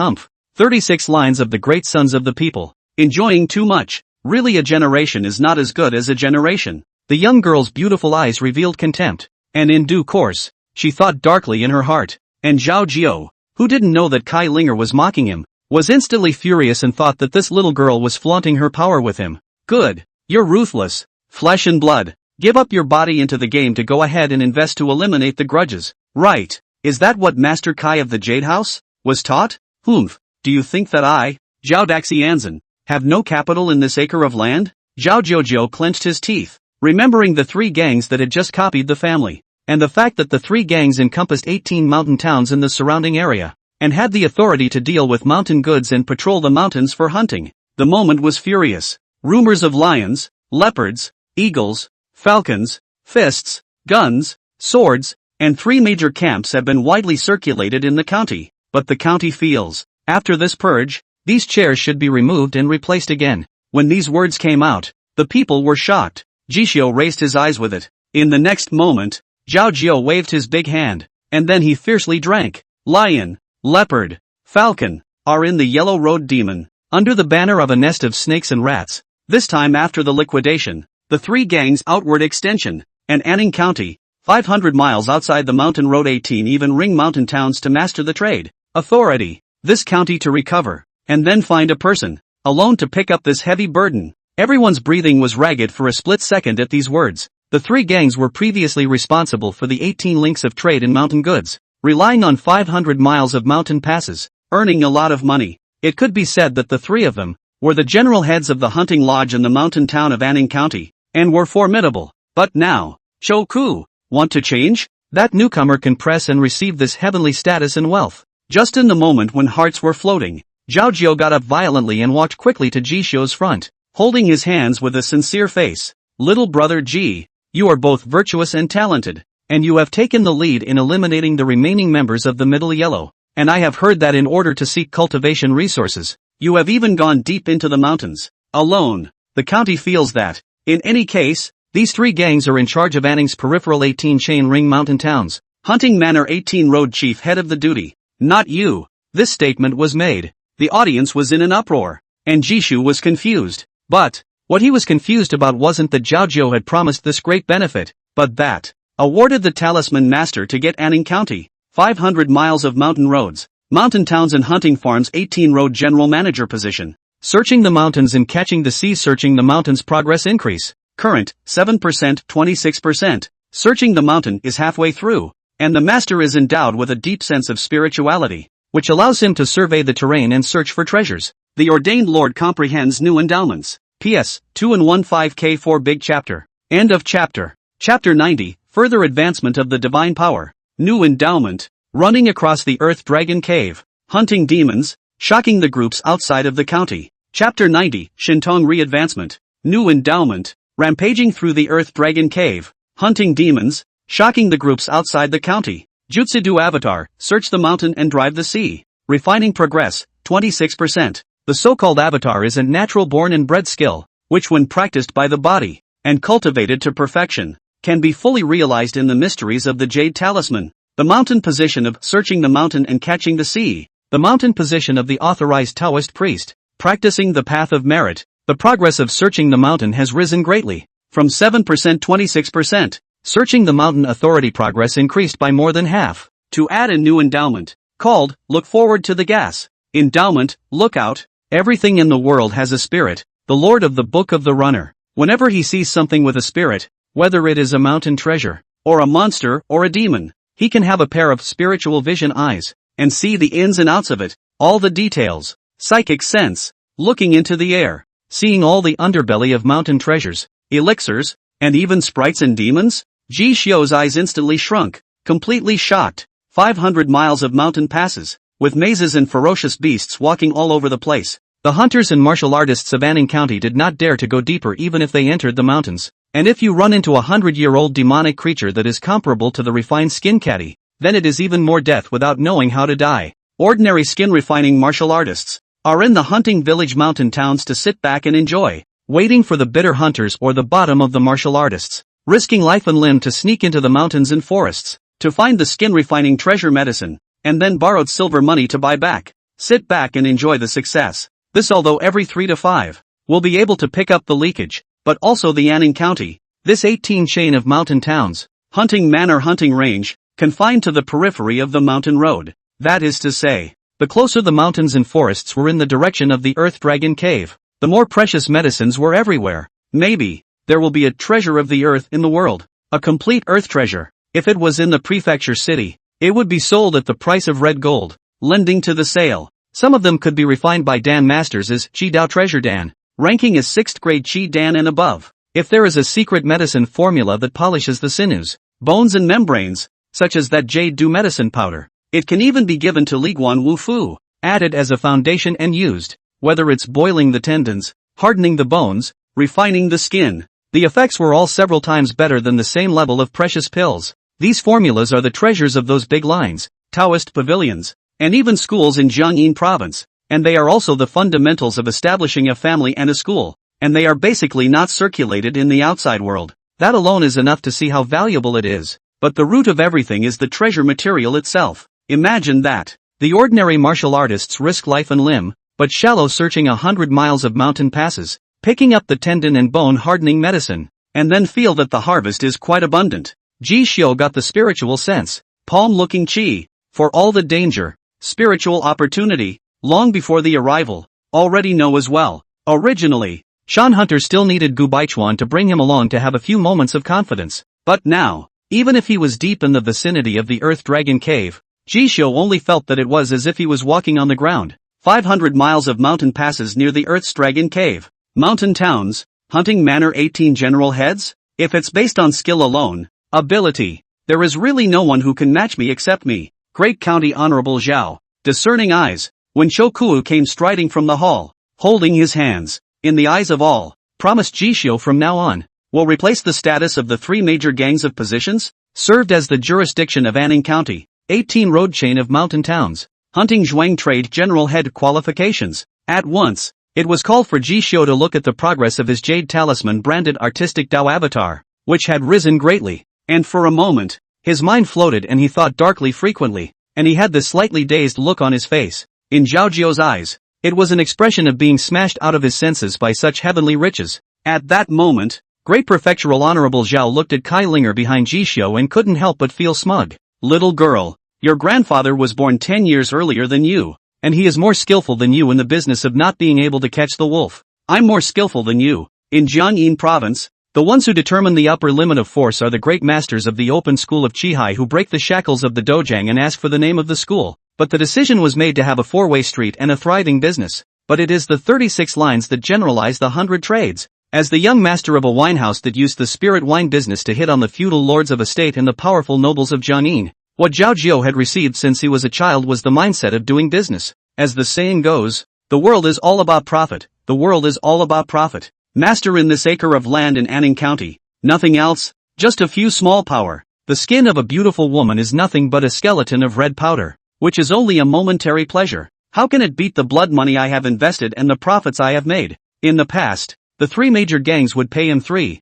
36 lines of the great sons of the people. Enjoying too much. Really, a generation is not as good as a generation. The young girl's beautiful eyes revealed contempt. And in due course, she thought darkly in her heart. And Zhao Jiao, who didn't know that Kai Linger was mocking him, was instantly furious and thought that this little girl was flaunting her power with him. Good. You're ruthless. Flesh and blood. Give up your body into the game to go ahead and invest to eliminate the grudges. Right. Is that what Master Kai of the Jade House was taught? Do you think that I, Zhao Daxianzan, have no capital in this acre of land? Zhao Jojo clenched his teeth, remembering the 3 gangs that had just copied the family, and the fact that the 3 gangs encompassed 18 mountain towns in the surrounding area, and had the authority to deal with mountain goods and patrol the mountains for hunting. The moment was furious. Rumors of lions, leopards, eagles, falcons, fists, guns, swords, and 3 major camps have been widely circulated in the county, but the county feels, after this purge, these chairs should be removed and replaced again. When these words came out, the people were shocked. Jishio raised his eyes with it. In the next moment, Zhao Jiao waved his big hand, and then he fiercely drank. Lion, leopard, falcon, are in the Yellow Road Demon, under the banner of a nest of snakes and rats. This time after the liquidation, the 3 gangs outward extension, and Anning County, 500 miles outside the Mountain Road 18 even ring mountain towns to master the trade. Authority. This county to recover, and then find a person, alone to pick up this heavy burden. Everyone's breathing was ragged for a split second at these words. The 3 gangs were previously responsible for the 18 links of trade in mountain goods, relying on 500 miles of mountain passes, earning a lot of money. It could be said that the 3 of them were the general heads of the hunting lodge in the mountain town of Anning County, and were formidable. But now, Choku, want to change? That newcomer can press and receive this heavenly status and wealth. Just in the moment when hearts were floating, Zhao Jiao got up violently and walked quickly to Jishio's front, holding his hands with a sincere face. Little brother Ji, you are both virtuous and talented, and you have taken the lead in eliminating the remaining members of the Middle Yellow, and I have heard that in order to seek cultivation resources, you have even gone deep into the mountains. Alone, the county feels that, in any case, these 3 gangs are in charge of Anning's peripheral 18 chain ring mountain towns. Hunting Manor 18 Road Chief head of the duty. Not you. This statement was made. The audience was in an uproar, and Jishu was confused. But, what he was confused about wasn't that Zhao Jiao had promised this great benefit, but that, awarded the talisman master to get Anning County, 500 miles of mountain roads, mountain towns and hunting farms 18 road general manager position. Searching the mountains and catching the sea. Searching the mountains progress increase. Current, 7%, 26%. Searching the mountain is halfway through, and the master is endowed with a deep sense of spirituality, which allows him to survey the terrain and search for treasures. The ordained lord comprehends new endowments. PS, 2-1-5K4 Big Chapter. End of chapter. Chapter 90, Further Advancement of the Divine Power. New endowment. Running across the Earth Dragon Cave. Hunting demons, shocking the groups outside of the county. Chapter 90, Shintong Re-Advancement. New endowment. Rampaging through the Earth Dragon Cave. Hunting demons, shocking the groups outside the county. Jutsudo Avatar, search the mountain and drive the sea. Refining progress, 26%. The so-called avatar is a natural born and bred skill, which when practiced by the body, and cultivated to perfection, can be fully realized in the mysteries of the Jade Talisman. The mountain position of searching the mountain and catching the sea. The mountain position of the authorized Taoist priest, practicing the path of merit. The progress of searching the mountain has risen greatly, from 7% 26%. Searching the mountain authority progress increased by more than half. To add a new endowment, called, Look Forward to the Gas. Endowment, look out. Everything in the world has a spirit, the Lord of the Book of the Runner. Whenever he sees something with a spirit, whether it is a mountain treasure, or a monster, or a demon, he can have a pair of spiritual vision eyes, and see the ins and outs of it, all the details. Psychic sense, looking into the air, seeing all the underbelly of mountain treasures, elixirs, and even sprites and demons. Ji Xiu's eyes instantly shrunk, completely shocked. 500 miles of mountain passes, with mazes and ferocious beasts walking all over the place. The hunters and martial artists of Anning County did not dare to go deeper even if they entered the mountains. And if you run into a 100-year-old demonic creature that is comparable to the refined skin caddy, then it is even more death without knowing how to die. Ordinary skin refining martial artists are in the hunting village mountain towns to sit back and enjoy. waiting for the bitter hunters or the bottom of the martial artists, risking life and limb to sneak into the mountains and forests, to find the skin-refining treasure medicine, and then borrowed silver money to buy back. Sit back and enjoy the success. This although every 3 to 5 will be able to pick up the leakage, but also the Anning County, this 18 chain of mountain towns, hunting manor hunting range, confined to the periphery of the mountain road. That is to say, the closer the mountains and forests were in the direction of the Earth Dragon Cave, the more precious medicines were everywhere. Maybe there will be a treasure of the earth in the world, a complete earth treasure. If it was in the prefecture city, it would be sold at the price of red gold, lending to the sale. Some of them could be refined by Dan Masters as Chi Dao Treasure Dan, ranking as 6th grade Chi Dan and above. If there is a secret medicine formula that polishes the sinews, bones and membranes, such as that Jade Dew medicine powder, it can even be given to Liguan Wu Fu, added as a foundation and used, whether it's boiling the tendons, hardening the bones, refining the skin. The effects were all several times better than the same level of precious pills. These formulas are the treasures of those big lines, Taoist pavilions, and even schools in Jiangyin province, and they are also the fundamentals of establishing a family and a school, and they are basically not circulated in the outside world. That alone is enough to see how valuable it is. But the root of everything is the treasure material itself. Imagine that. The ordinary martial artists risk life and limb, but shallow searching 100 miles of mountain passes, picking up the tendon and bone hardening medicine, and then feel that the harvest is quite abundant. Ji Xiu got the spiritual sense, palm-looking chi, for all the danger, spiritual opportunity, long before the arrival, already know as well. Originally, Shan Hunter still needed Gu Baichuan to bring him along to have a few moments of confidence, but now, even if he was deep in the vicinity of the Earth Dragon Cave, Ji Xiu only felt that it was as if he was walking on the ground. 500 miles of mountain passes near the Earth's Dragon Cave. Mountain towns, hunting manor 18 general heads? If it's based on skill alone, ability, there is really no one who can match me except me. Great County Honorable Zhao, discerning eyes, when Shokuo came striding from the hall, holding his hands, in the eyes of all, promised Ji Xiu from now on, will replace the status of the 3 major gangs of positions, served as the jurisdiction of Anning County, 18 road chain of mountain towns, hunting Zhuang trade general head qualifications. At once, it was called for Ji Xiu to look at the progress of his Jade Talisman branded artistic Dao avatar, which had risen greatly, and for a moment, his mind floated and he thought darkly frequently, and he had this slightly dazed look on his face. In Zhao Jiu's eyes, it was an expression of being smashed out of his senses by such heavenly riches. At that moment, Great Prefectural Honorable Zhao looked at Kai Linger behind Ji Xiu and couldn't help but feel smug. Little girl, your grandfather was born 10 years earlier than you, and he is more skillful than you in the business of not being able to catch the wolf. I'm more skillful than you. In Jiangyin province, the ones who determine the upper limit of force are the great masters of the open school of Qihai who break the shackles of the dojang and ask for the name of the school. But the decision was made to have a 4-way street and a thriving business. But it is the 36 lines that generalize the 100 trades. As the young master of a winehouse that used the spirit wine business to hit on the feudal lords of a state and the powerful nobles of Jiangyin, what Zhao Jiu had received since he was a child was the mindset of doing business. As the saying goes, the world is all about profit, the world is all about profit. Master in this acre of land in Anning County, nothing else, just a few small power. The skin of a beautiful woman is nothing but a skeleton of red powder, which is only a momentary pleasure. How can it beat the blood money I have invested and the profits I have made? In the past, the 3 major gangs would pay him 3,000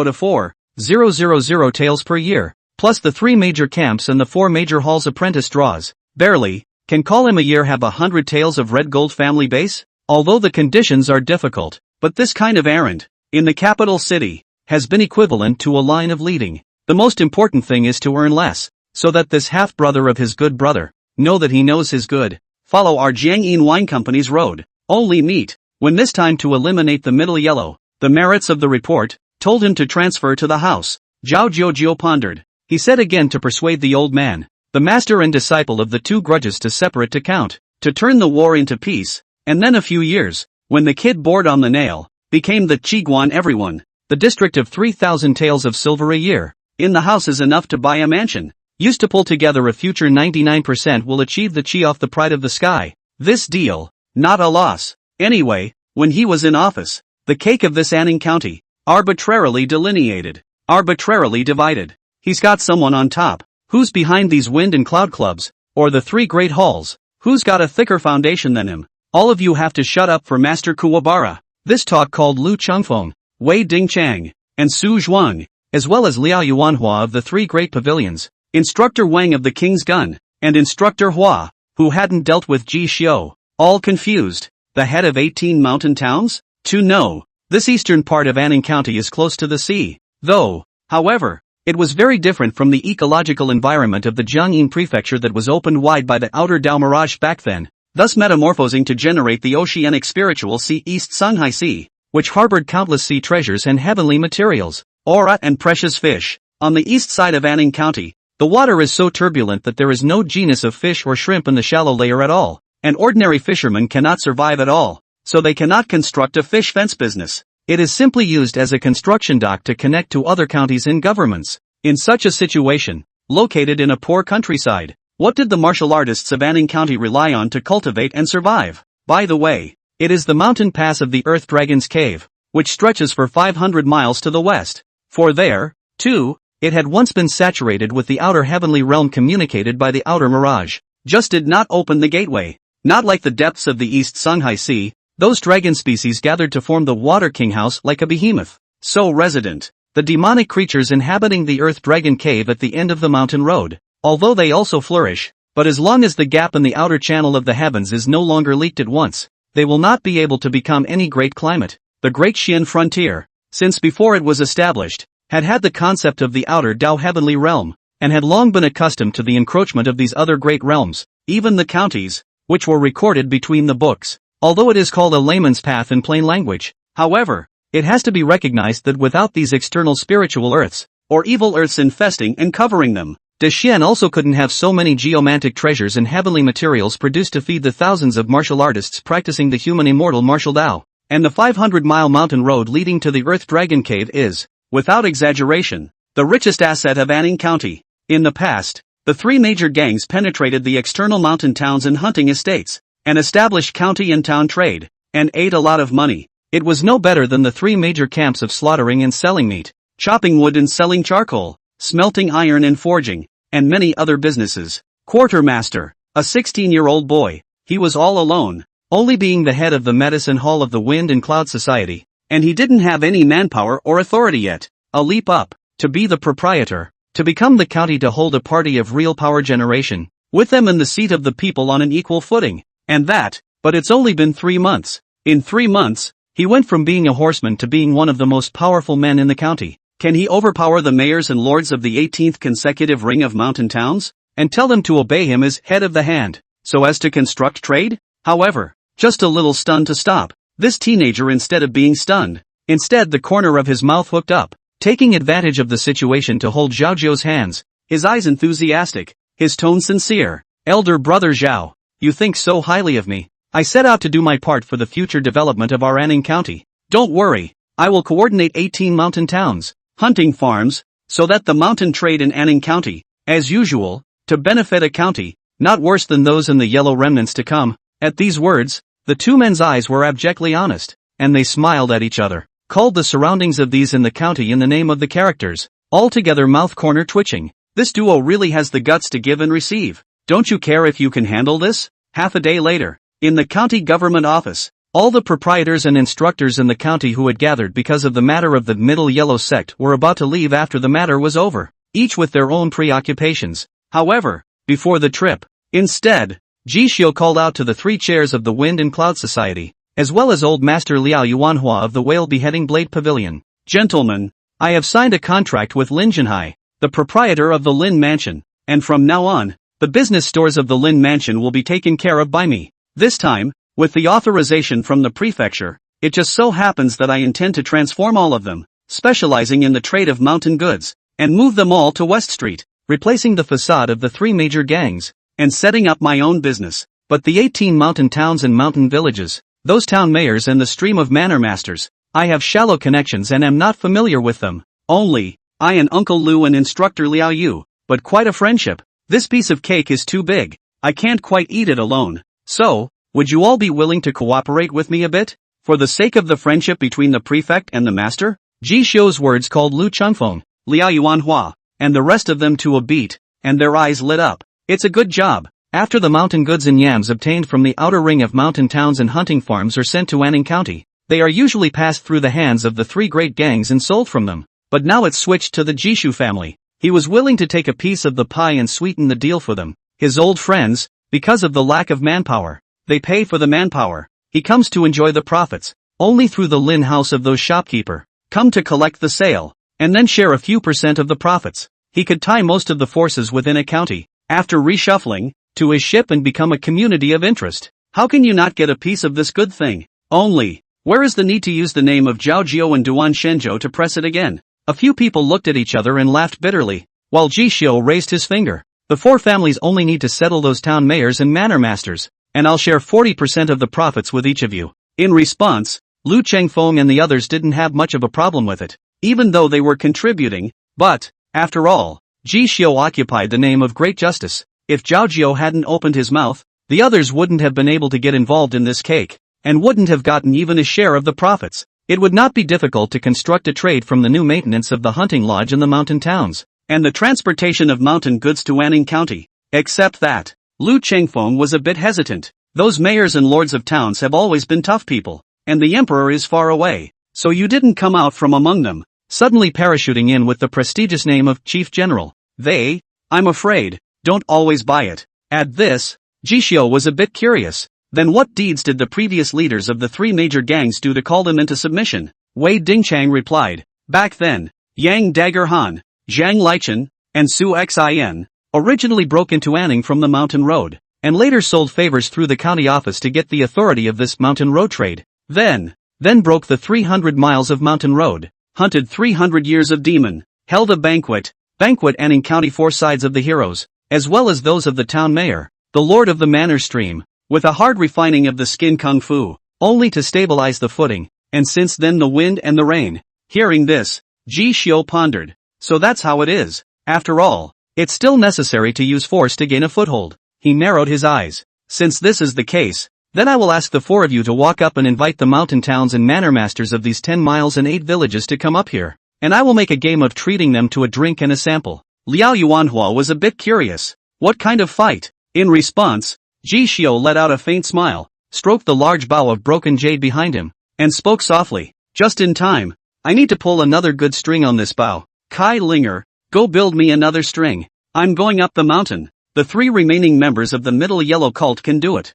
to 4,000 taels per year, plus the 3 major camps and the 4 major halls apprentice draws. Barely, can call him a year have 100 taels of red gold family base? Although the conditions are difficult, but this kind of errand, in the capital city, has been equivalent to a line of leading. The most important thing is to earn less, so that this half-brother of his good brother, know that he knows his good. Follow our Jiangyin Wine Company's road, only meet. When this time to eliminate the middle yellow, the merits of the report, told him to transfer to the house. Zhao Jiu pondered. He said again to persuade the old man, the master and disciple of the 2 grudges to separate to count, to turn the war into peace, and then a few years, when the kid bored on the nail, became the Qiguan everyone, the district of 3,000 taels of silver a year, in the house is enough to buy a mansion, used to pull together a future 99% will achieve the Qi off the pride of the sky, this deal, not a loss. Anyway, when he was in office, the cake of this Anning County, arbitrarily delineated, arbitrarily divided. He's got someone on top, who's behind these wind and cloud clubs, or the 3 great halls, who's got a thicker foundation than him. All of you have to shut up for Master Kuwabara. This talk called Lu Chengfeng, Wei Dingchang, and Su Zhuang, as well as Liao Yuanhua of the three great pavilions, Instructor Wang of the King's Gun, and Instructor Hua, who hadn't dealt with Ji Xiu, all confused. The head of 18 mountain towns? To know. This eastern part of Anning County is close to the sea, though, however, it was very different from the ecological environment of the Jiangyin prefecture that was opened wide by the outer Dao mirage back then, thus metamorphosing to generate the oceanic spiritual sea East Songhai Sea, which harbored countless sea treasures and heavenly materials, aura and precious fish. On the east side of Anning County, the water is so turbulent that there is no genus of fish or shrimp in the shallow layer at all, and ordinary fishermen cannot survive at all, so they cannot construct a fish fence business. It is simply used as a construction dock to connect to other counties and governments. In such a situation, located in a poor countryside, what did the martial artists of Anning County rely on to cultivate and survive? By the way, it is the mountain pass of the Earth Dragon's Cave, which stretches for 500 miles to the west. For there, too, it had once been saturated with the outer heavenly realm communicated by the outer mirage, just did not open the gateway. Not like the depths of the East Songhai Sea, those dragon species gathered to form the Water King House like a behemoth, so resident, the demonic creatures inhabiting the Earth Dragon Cave at the end of the mountain road, although they also flourish, but as long as the gap in the outer channel of the heavens is no longer leaked at once, they will not be able to become any great climate. The Great Xian frontier, since before it was established, had the concept of the outer Dao heavenly realm, and had long been accustomed to the encroachment of these other great realms, even the counties, which were recorded between the books. Although it is called a layman's path in plain language, however, it has to be recognized that without these external spiritual earths, or evil earths infesting and covering them, De Xian also couldn't have so many geomantic treasures and heavenly materials produced to feed the thousands of martial artists practicing the human immortal martial Dao. And the 500-mile mountain road leading to the Earth Dragon Cave is, without exaggeration, the richest asset of Anning County. In the past, the three major gangs penetrated the external mountain towns and hunting estates, and established county and town trade, and ate a lot of money. It was no better than the three major camps of slaughtering and selling meat, chopping wood and selling charcoal, smelting iron and forging, and many other businesses. Quartermaster, a 16-year-old boy, he was all alone, only being the head of the medicine hall of the Wind and Cloud Society, and he didn't have any manpower or authority yet. A leap up, to be the proprietor, to become the county, to hold a party of real power generation, with them in the seat of the people on an equal footing. And that, but it's only been 3 months. In 3 months, he went from being a horseman to being one of the most powerful men in the county. Can he overpower the mayors and lords of the 18th consecutive ring of mountain towns, and tell them to obey him as head of the hand, so as to construct trade? However, just a little stunned to stop. This teenager, instead of being stunned, instead the corner of his mouth hooked up, taking advantage of the situation to hold Zhao Zhou's hands, his eyes enthusiastic, his tone sincere. Elder brother Zhao, you think so highly of me. I set out to do my part for the future development of our Anning County. Don't worry, I will coordinate 18 mountain towns, hunting farms, so that the mountain trade in Anning County, as usual, to benefit a county, not worse than those in the yellow remnants to come. At these words, the two men's eyes were abjectly honest, and they smiled at each other, called the surroundings of these in the county in the name of the characters, altogether mouth corner twitching. This duo really has the guts to give and receive. Don't you care if you can handle this? Half a day later, in the county government office, all the proprietors and instructors in the county who had gathered because of the matter of the Middle Yellow sect were about to leave after the matter was over, each with their own preoccupations. However, before the trip, instead, Ji Xiu called out to the three chairs of the Wind and Cloud Society, as well as old Master Liao Yuanhua of the Whale Beheading Blade Pavilion. Gentlemen, I have signed a contract with Lin Jinhai, the proprietor of the Lin Mansion, and from now on, the business stores of the Lin Mansion will be taken care of by me. This time, with the authorization from the prefecture, it just so happens that I intend to transform all of them, specializing in the trade of mountain goods, and move them all to West Street, replacing the facade of the three major gangs, and setting up my own business. But the 18 mountain towns and mountain villages, those town mayors and the stream of manor masters, I have shallow connections and am not familiar with them. Only, I and Uncle Lu and Instructor Liao Yu, but quite a friendship. This piece of cake is too big. I can't quite eat it alone. So, would you all be willing to cooperate with me a bit? For the sake of the friendship between the prefect and the master? Ji Xiu's words called Lu Chengfeng, Liao Yuanhua, and the rest of them to a beat, and their eyes lit up. It's a good job. After the mountain goods and yams obtained from the outer ring of mountain towns and hunting farms are sent to Anning County, They are usually passed through the hands of the three great gangs and sold from them. But now it's switched to the Jishu family. He was willing to take a piece of the pie and sweeten the deal for them. His old friends, because of the lack of manpower, they pay for the manpower. He comes to enjoy the profits, only through the Lin house of those shopkeeper, come to collect the sale, and then share a few % of the profits. He could tie most of the forces within a county, after reshuffling, to his ship and become a community of interest. How can you not get a piece of this good thing? Only, where is the need to use the name of Zhao Jiao and Duan Shenzhou to press it again? A few people looked at each other and laughed bitterly, while Ji Xiu raised his finger. The four families only need to settle those town mayors and manor masters, and I'll share 40% of the profits with each of you. In response, Lu Chengfeng and the others didn't have much of a problem with it, even though they were contributing, but, after all, Ji Xiu occupied the name of great justice. If Zhao Jiao hadn't opened his mouth, the others wouldn't have been able to get involved in this cake, and wouldn't have gotten even a share of the profits. It would not be difficult to construct a trade from the new maintenance of the hunting lodge in the mountain towns, and the transportation of mountain goods to Anning County. Except that, Lu Chengfeng was a bit hesitant. Those mayors and lords of towns have always been tough people, and the emperor is far away, so you didn't come out from among them, suddenly parachuting in with the prestigious name of Chief General. They, I'm afraid, don't always buy it. At this, Ji Xiu was a bit curious. Then what deeds did the previous leaders of the three major gangs do to call them into submission? Wei Dingchang replied. Back then, Yang Dagger Han, Zhang Lichen, and Su Xin, originally broke into Anning from the mountain road, and later sold favors through the county office to get the authority of this mountain road trade. Then broke the 300 miles of mountain road, hunted 300 years of demon, held a banquet Anning County, four sides of the heroes, as well as those of the town mayor, the lord of the manor stream, with a hard refining of the skin kung fu, only to stabilize the footing, and since then the wind and the rain. Hearing this, Ji Xiu pondered. So that's how it is. After all, it's still necessary to use force to gain a foothold. He narrowed his eyes. Since this is the case, then I will ask the four of you to walk up and invite the mountain towns and manor masters of these 10 miles and 8 villages to come up here, and I will make a game of treating them to a drink and a sample. Liao Yuanhua was a bit curious. What kind of fight? In response, Ji Xiu let out a faint smile, stroked the large bough of broken jade behind him, and spoke softly. Just in time. I need to pull another good string on this bough. Kai Linger, go build me another string. I'm going up the mountain. The three remaining members of the Middle Yellow cult can do it.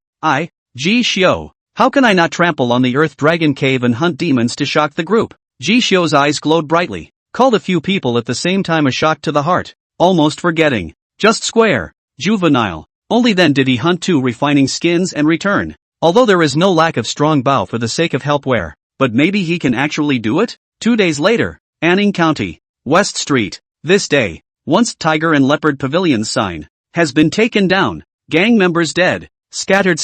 Ji Xiu, how can I not trample on the Earth Dragon Cave and hunt demons to shock the group? Ji Xiu's eyes glowed brightly, called a few people at the same time a shock to the heart, almost forgetting. Just square, juvenile. Only then did he hunt two refining skins and return. Although there is no lack of strong bow for the sake of helpware, but maybe he can actually do it? 2 days later, Anning County, West Street. This day, once Tiger and Leopard Pavilion sign, has been taken down. Gang members dead, scattered,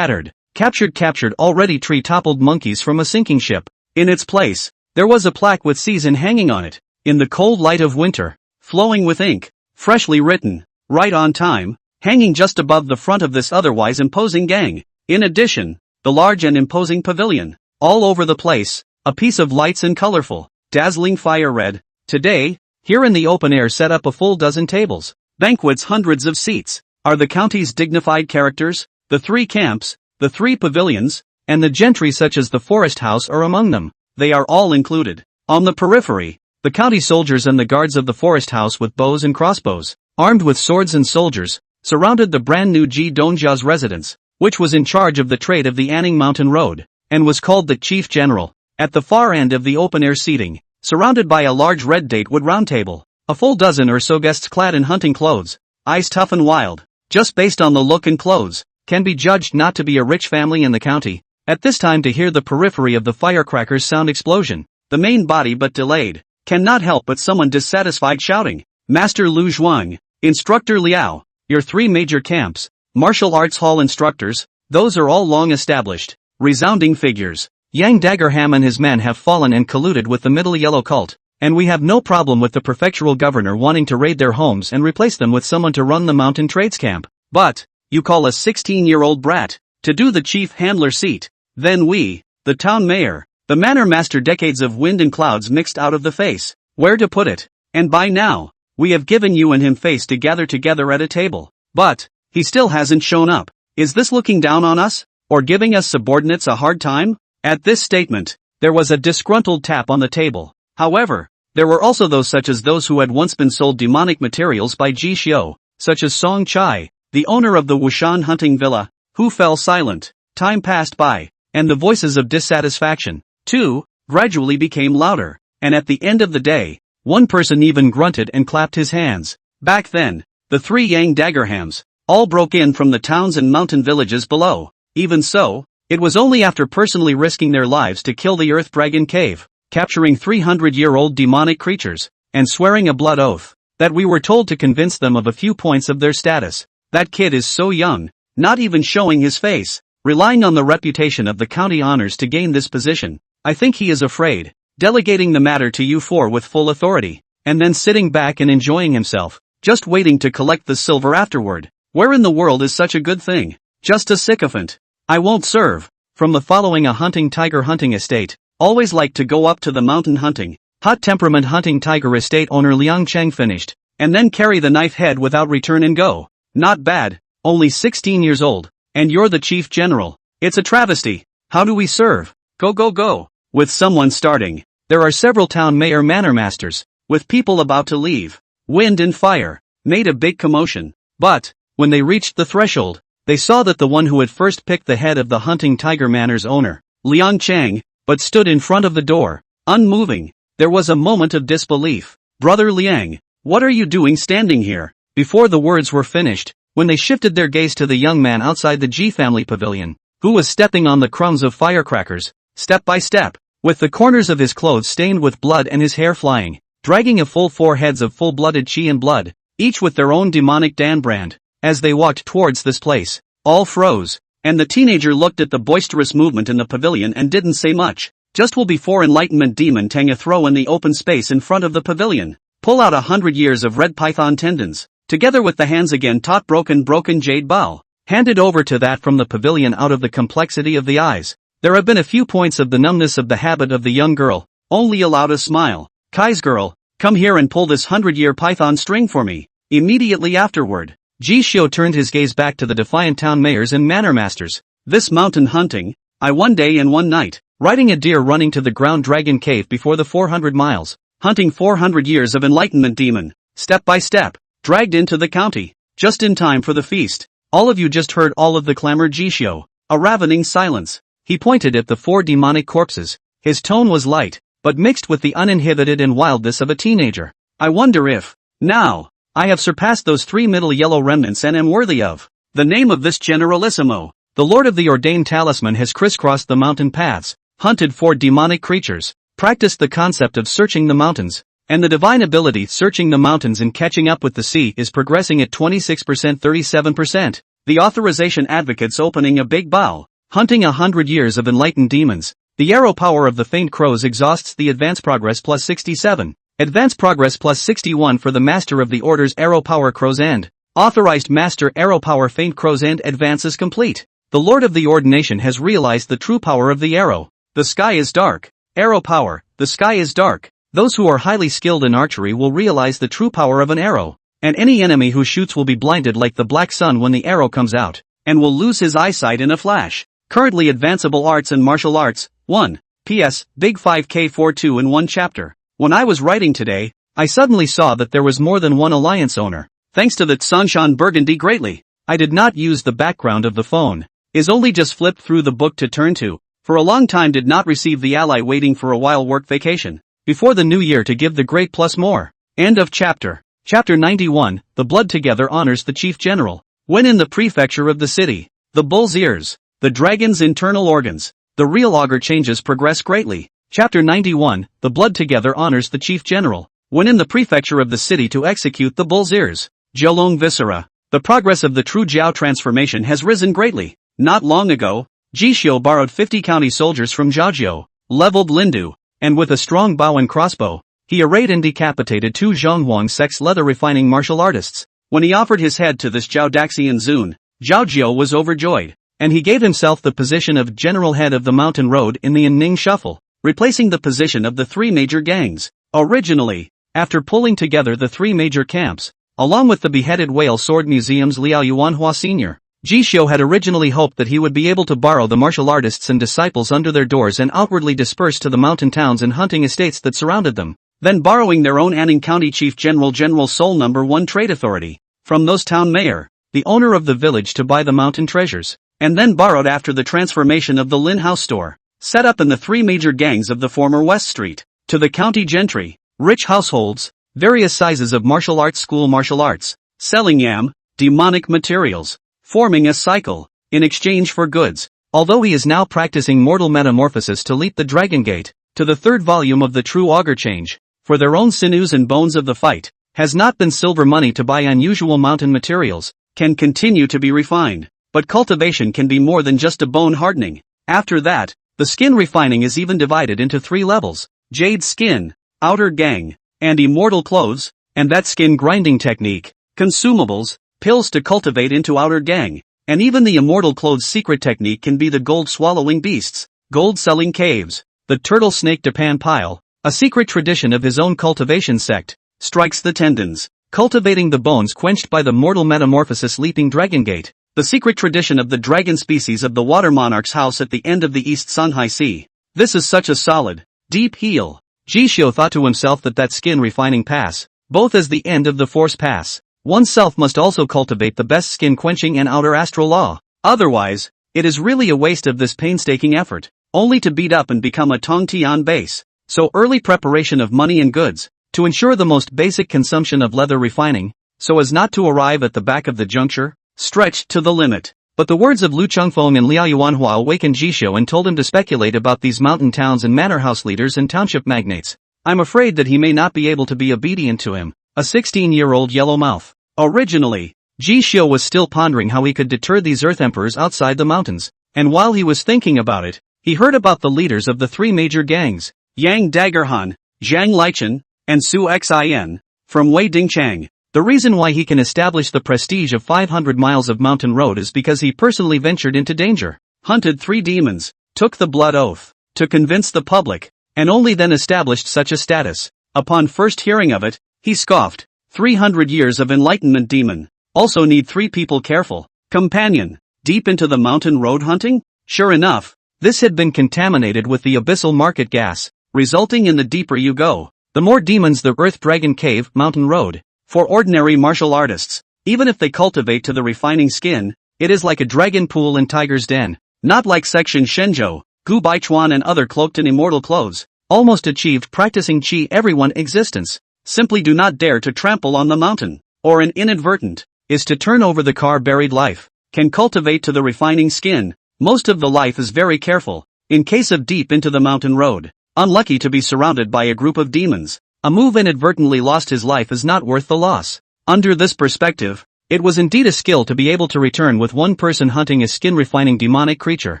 captured already tree-toppled monkeys from a sinking ship. In its place, there was a plaque with season hanging on it, in the cold light of winter, flowing with ink, freshly written, right on time, hanging just above the front of this otherwise imposing gang. In addition, the large and imposing pavilion, all over the place, a piece of lights and colorful, dazzling fire red. Today, here in the open air set up a full dozen tables, banquets, hundreds of seats, are the county's dignified characters, the three camps, the three pavilions, and the gentry such as the forest house are among them. They are all included. On the periphery, the county soldiers and the guards of the forest house with bows and crossbows, armed with swords and soldiers, surrounded the brand new Ji Dongjia's residence, which was in charge of the trade of the Anning Mountain Road, and was called the Chief General. At the far end of the open-air seating, surrounded by a large red datewood round table, a full dozen or so guests clad in hunting clothes, eyes tough and wild, just based on the look and clothes, can be judged not to be a rich family in the county. At this time to hear the periphery of the firecrackers sound explosion, the main body but delayed, cannot help but someone dissatisfied shouting, Master Lu Zhuang, Instructor Liao, your three major camps, martial arts hall instructors, those are all long established, resounding figures. Yang Daggerham and his men have fallen and colluded with the Middle Yellow cult, and we have no problem with the prefectural governor wanting to raid their homes and replace them with someone to run the mountain trades camp. But, you call a 16-year-old brat to do the chief handler seat. Then we, the town mayor, the manor master, decades of wind and clouds mixed out of the face, where to put it? And by now, we have given you and him face to gather together at a table. But, he still hasn't shown up. Is this looking down on us, or giving us subordinates a hard time? At this statement, There was a disgruntled tap on the table. However, there were also those such as those who had once been sold demonic materials by Ji Xiu, such as Song Chai, the owner of the Wushan hunting villa, who fell silent. Time passed by, and the voices of dissatisfaction, too, gradually became louder, and at the end of the day, one person even grunted and clapped his hands. Back then, the 3 Yang Daggerhams all broke in from the towns and mountain villages below. Even so, it was only after personally risking their lives to kill the Earth Dragon Cave, capturing 300-year-old demonic creatures, and swearing a blood oath, that we were told to convince them of a few points of their status. That kid is so young, not even showing his face, relying on the reputation of the county honors to gain this position. I think he is afraid, delegating the matter to you 4 with full authority, and then sitting back and enjoying himself, just waiting to collect the silver afterward. Where in the world is such a good thing? Just a sycophant. I won't serve. From the following: a hunting tiger hunting estate. Always liked to go up to the mountain hunting. Hot temperament hunting tiger estate owner Liang Cheng finished, and then carry the knife head without return and go. Not bad. Only 16 years old. And you're the chief general. It's a travesty. How do we serve? Go go go. With someone starting. There are several town mayor manor masters, with people about to leave. Wind and fire made a big commotion. But, when they reached the threshold, they saw that the one who had first picked the head of the hunting tiger manor's owner, Liang Cheng, but stood in front of the door, unmoving. There was a moment of disbelief. Brother Liang, what are you doing standing here? Before the words were finished, when they shifted their gaze to the young man outside the Ji family pavilion, who was stepping on the crumbs of firecrackers, step by step, with the corners of his clothes stained with blood and his hair flying, dragging a full 4 heads of full-blooded Qi and blood, each with their own demonic Dan brand. As they walked towards this place, all froze, and the teenager looked at the boisterous movement in the pavilion and didn't say much. Just will before enlightenment demon Tang a throw in the open space in front of the pavilion. Pull out 100 years of red python tendons, together with the hands again taught broken jade bow, handed over to that from the pavilion out of the complexity of the eyes. There have been a few points of the numbness of the habit of the young girl, only allowed a smile. Kai's girl, come here and pull this 100-year python string for me. Immediately afterward, Ji Xiu turned his gaze back to the defiant town mayors and manor masters. This mountain hunting, I one day and one night, riding a deer running to the ground dragon cave before the 400 miles, hunting 400 years of enlightenment demon, step by step, dragged into the county, just in time for the feast. All of you just heard all of the clamor. Ji Xiu, a ravening silence. He pointed at the 4 demonic corpses. His tone was light, but mixed with the uninhibited and wildness of a teenager. I wonder if, now, I have surpassed those 3 middle yellow remnants and am worthy of the name of this generalissimo. The Lord of the Ordained Talisman has crisscrossed the mountain paths, hunted 4 demonic creatures, practiced the concept of searching the mountains, and the divine ability searching the mountains and catching up with the sea is progressing at 26% 37%. The authorization advocates opening a big bow, hunting 100 years of enlightened demons. The arrow power of the faint crows exhausts the advance progress plus 67. Advance progress plus 61 for the Master of the Order's Arrow Power Crow's End. Authorized Master Arrow Power Faint Crow's End advance is complete. The Lord of the Ordination has realized the true power of the arrow. The sky is dark. Arrow power, the sky is dark. Those who are highly skilled in archery will realize the true power of an arrow, and any enemy who shoots will be blinded like the black sun when the arrow comes out, and will lose his eyesight in a flash. Currently advanceable arts and martial arts. 1. P.S. Big 5K42 in 1 chapter. When I was writing today, I suddenly saw that there was more than one alliance owner. Thanks to the Tsanshan Burgundy greatly. I did not use the background of the phone. Is only just flipped through the book to turn to. For a long time did not receive the ally waiting for a while work vacation. Before the new year to give the great plus more. End of chapter. Chapter 91, The Blood Together honors the chief general. When in the prefecture of the city, the bull's ears, the dragon's internal organs, the real augur changes progress greatly. Chapter 91, The Blood Together honors the chief general. When in the prefecture of the city to execute the bull's ears, Jiaolong viscera. The progress of the true Jiao transformation has risen greatly. Not long ago, Ji Xiu borrowed 50 county soldiers from Zhaojiu, leveled Lindu, and with a strong bow and crossbow, he arrayed and decapitated 2 Zhonghuang sex leather refining martial artists. When he offered his head to this Zhao Daxian Zun, Zhaojiu was overjoyed, and he gave himself the position of general head of the mountain road in the Ning shuffle, replacing the position of the 3 major gangs. Originally, after pulling together the 3 major camps, along with the beheaded whale sword museum's Liao Yuanhua Sr., Jisho had originally hoped that he would be able to borrow the martial artists and disciples under their doors and outwardly disperse to the mountain towns and hunting estates that surrounded them, then borrowing their own Anning County Chief General Seoul No. 1 Trade Authority, from those town mayor, the owner of the village to buy the mountain treasures, and then borrowed after the transformation of the Lin House store, set up in the three major gangs of the former West Street, to the county gentry, rich households, various sizes of martial arts school martial arts, selling demonic materials, forming a cycle, in exchange for goods, although he is now practicing mortal metamorphosis to leap the Dragon Gate, to the third volume of the True Augur Change, for their own sinews and bones of the fight, has not been silver money to buy unusual mountain materials, can continue to be refined, but cultivation can be more than just a bone hardening. After that, the skin refining is even divided into three levels: jade skin, outer gang, and immortal clothes, and that skin grinding technique, consumables, pills to cultivate into outer gang, and even the immortal clothes secret technique can be the gold swallowing beasts, gold selling caves, the turtle snake Depan pile, a secret tradition of his own cultivation sect, strikes the tendons, cultivating the bones quenched by the mortal metamorphosis leaping Dragon Gate, the secret tradition of the dragon species of the water monarch's house at the end of the East Sunhai Sea. This is such a solid, deep heal. Jisho thought to himself that skin refining pass, both as the end of the force pass, oneself must also cultivate the best skin quenching and outer astral law. Otherwise, it is really a waste of this painstaking effort, only to beat up and become a Tong Tian base. So early preparation of money and goods, to ensure the most basic consumption of leather refining, so as not to arrive at the back of the juncture, stretched to the limit. But the words of Lu Chengfeng and Liao Yuanhua awakened Jisho and told him to speculate about these mountain towns and manor house leaders and township magnates. I'm afraid that he may not be able to be obedient to him, a 16-year-old yellow mouth. Originally, Jisho was still pondering how he could deter these earth emperors outside the mountains, and while he was thinking about it, he heard about the leaders of the three major gangs, Yang Daggerhan, Zhang Lichen, and Su Xin, from Wei Dingchang. The reason why he can establish the prestige of 500 miles of mountain road is because he personally ventured into danger, hunted 3 demons, took the blood oath, to convince the public, and only then established such a status. Upon first hearing of it, he scoffed. 300 years of enlightenment demon. Also need 3 people careful. Companion, deep into the mountain road hunting? Sure enough, this had been contaminated with the abyssal market gas, resulting in the deeper you go, the more demons the Earth Dragon Cave mountain road. For ordinary martial artists, even if they cultivate to the refining skin, it is like a dragon pool in tiger's den, not like Section Shenzhou, Gu Baichuan and other cloaked in immortal clothes, almost achieved practicing chi everyone existence. Simply do not dare to trample on the mountain, or an inadvertent, is to turn over the car buried life, can cultivate to the refining skin. Most of the life is very careful, in case of deep into the mountain road, unlucky to be surrounded by a group of demons. A move inadvertently lost his life is not worth the loss. Under this perspective, it was indeed a skill to be able to return with one person hunting a skin-refining demonic creature.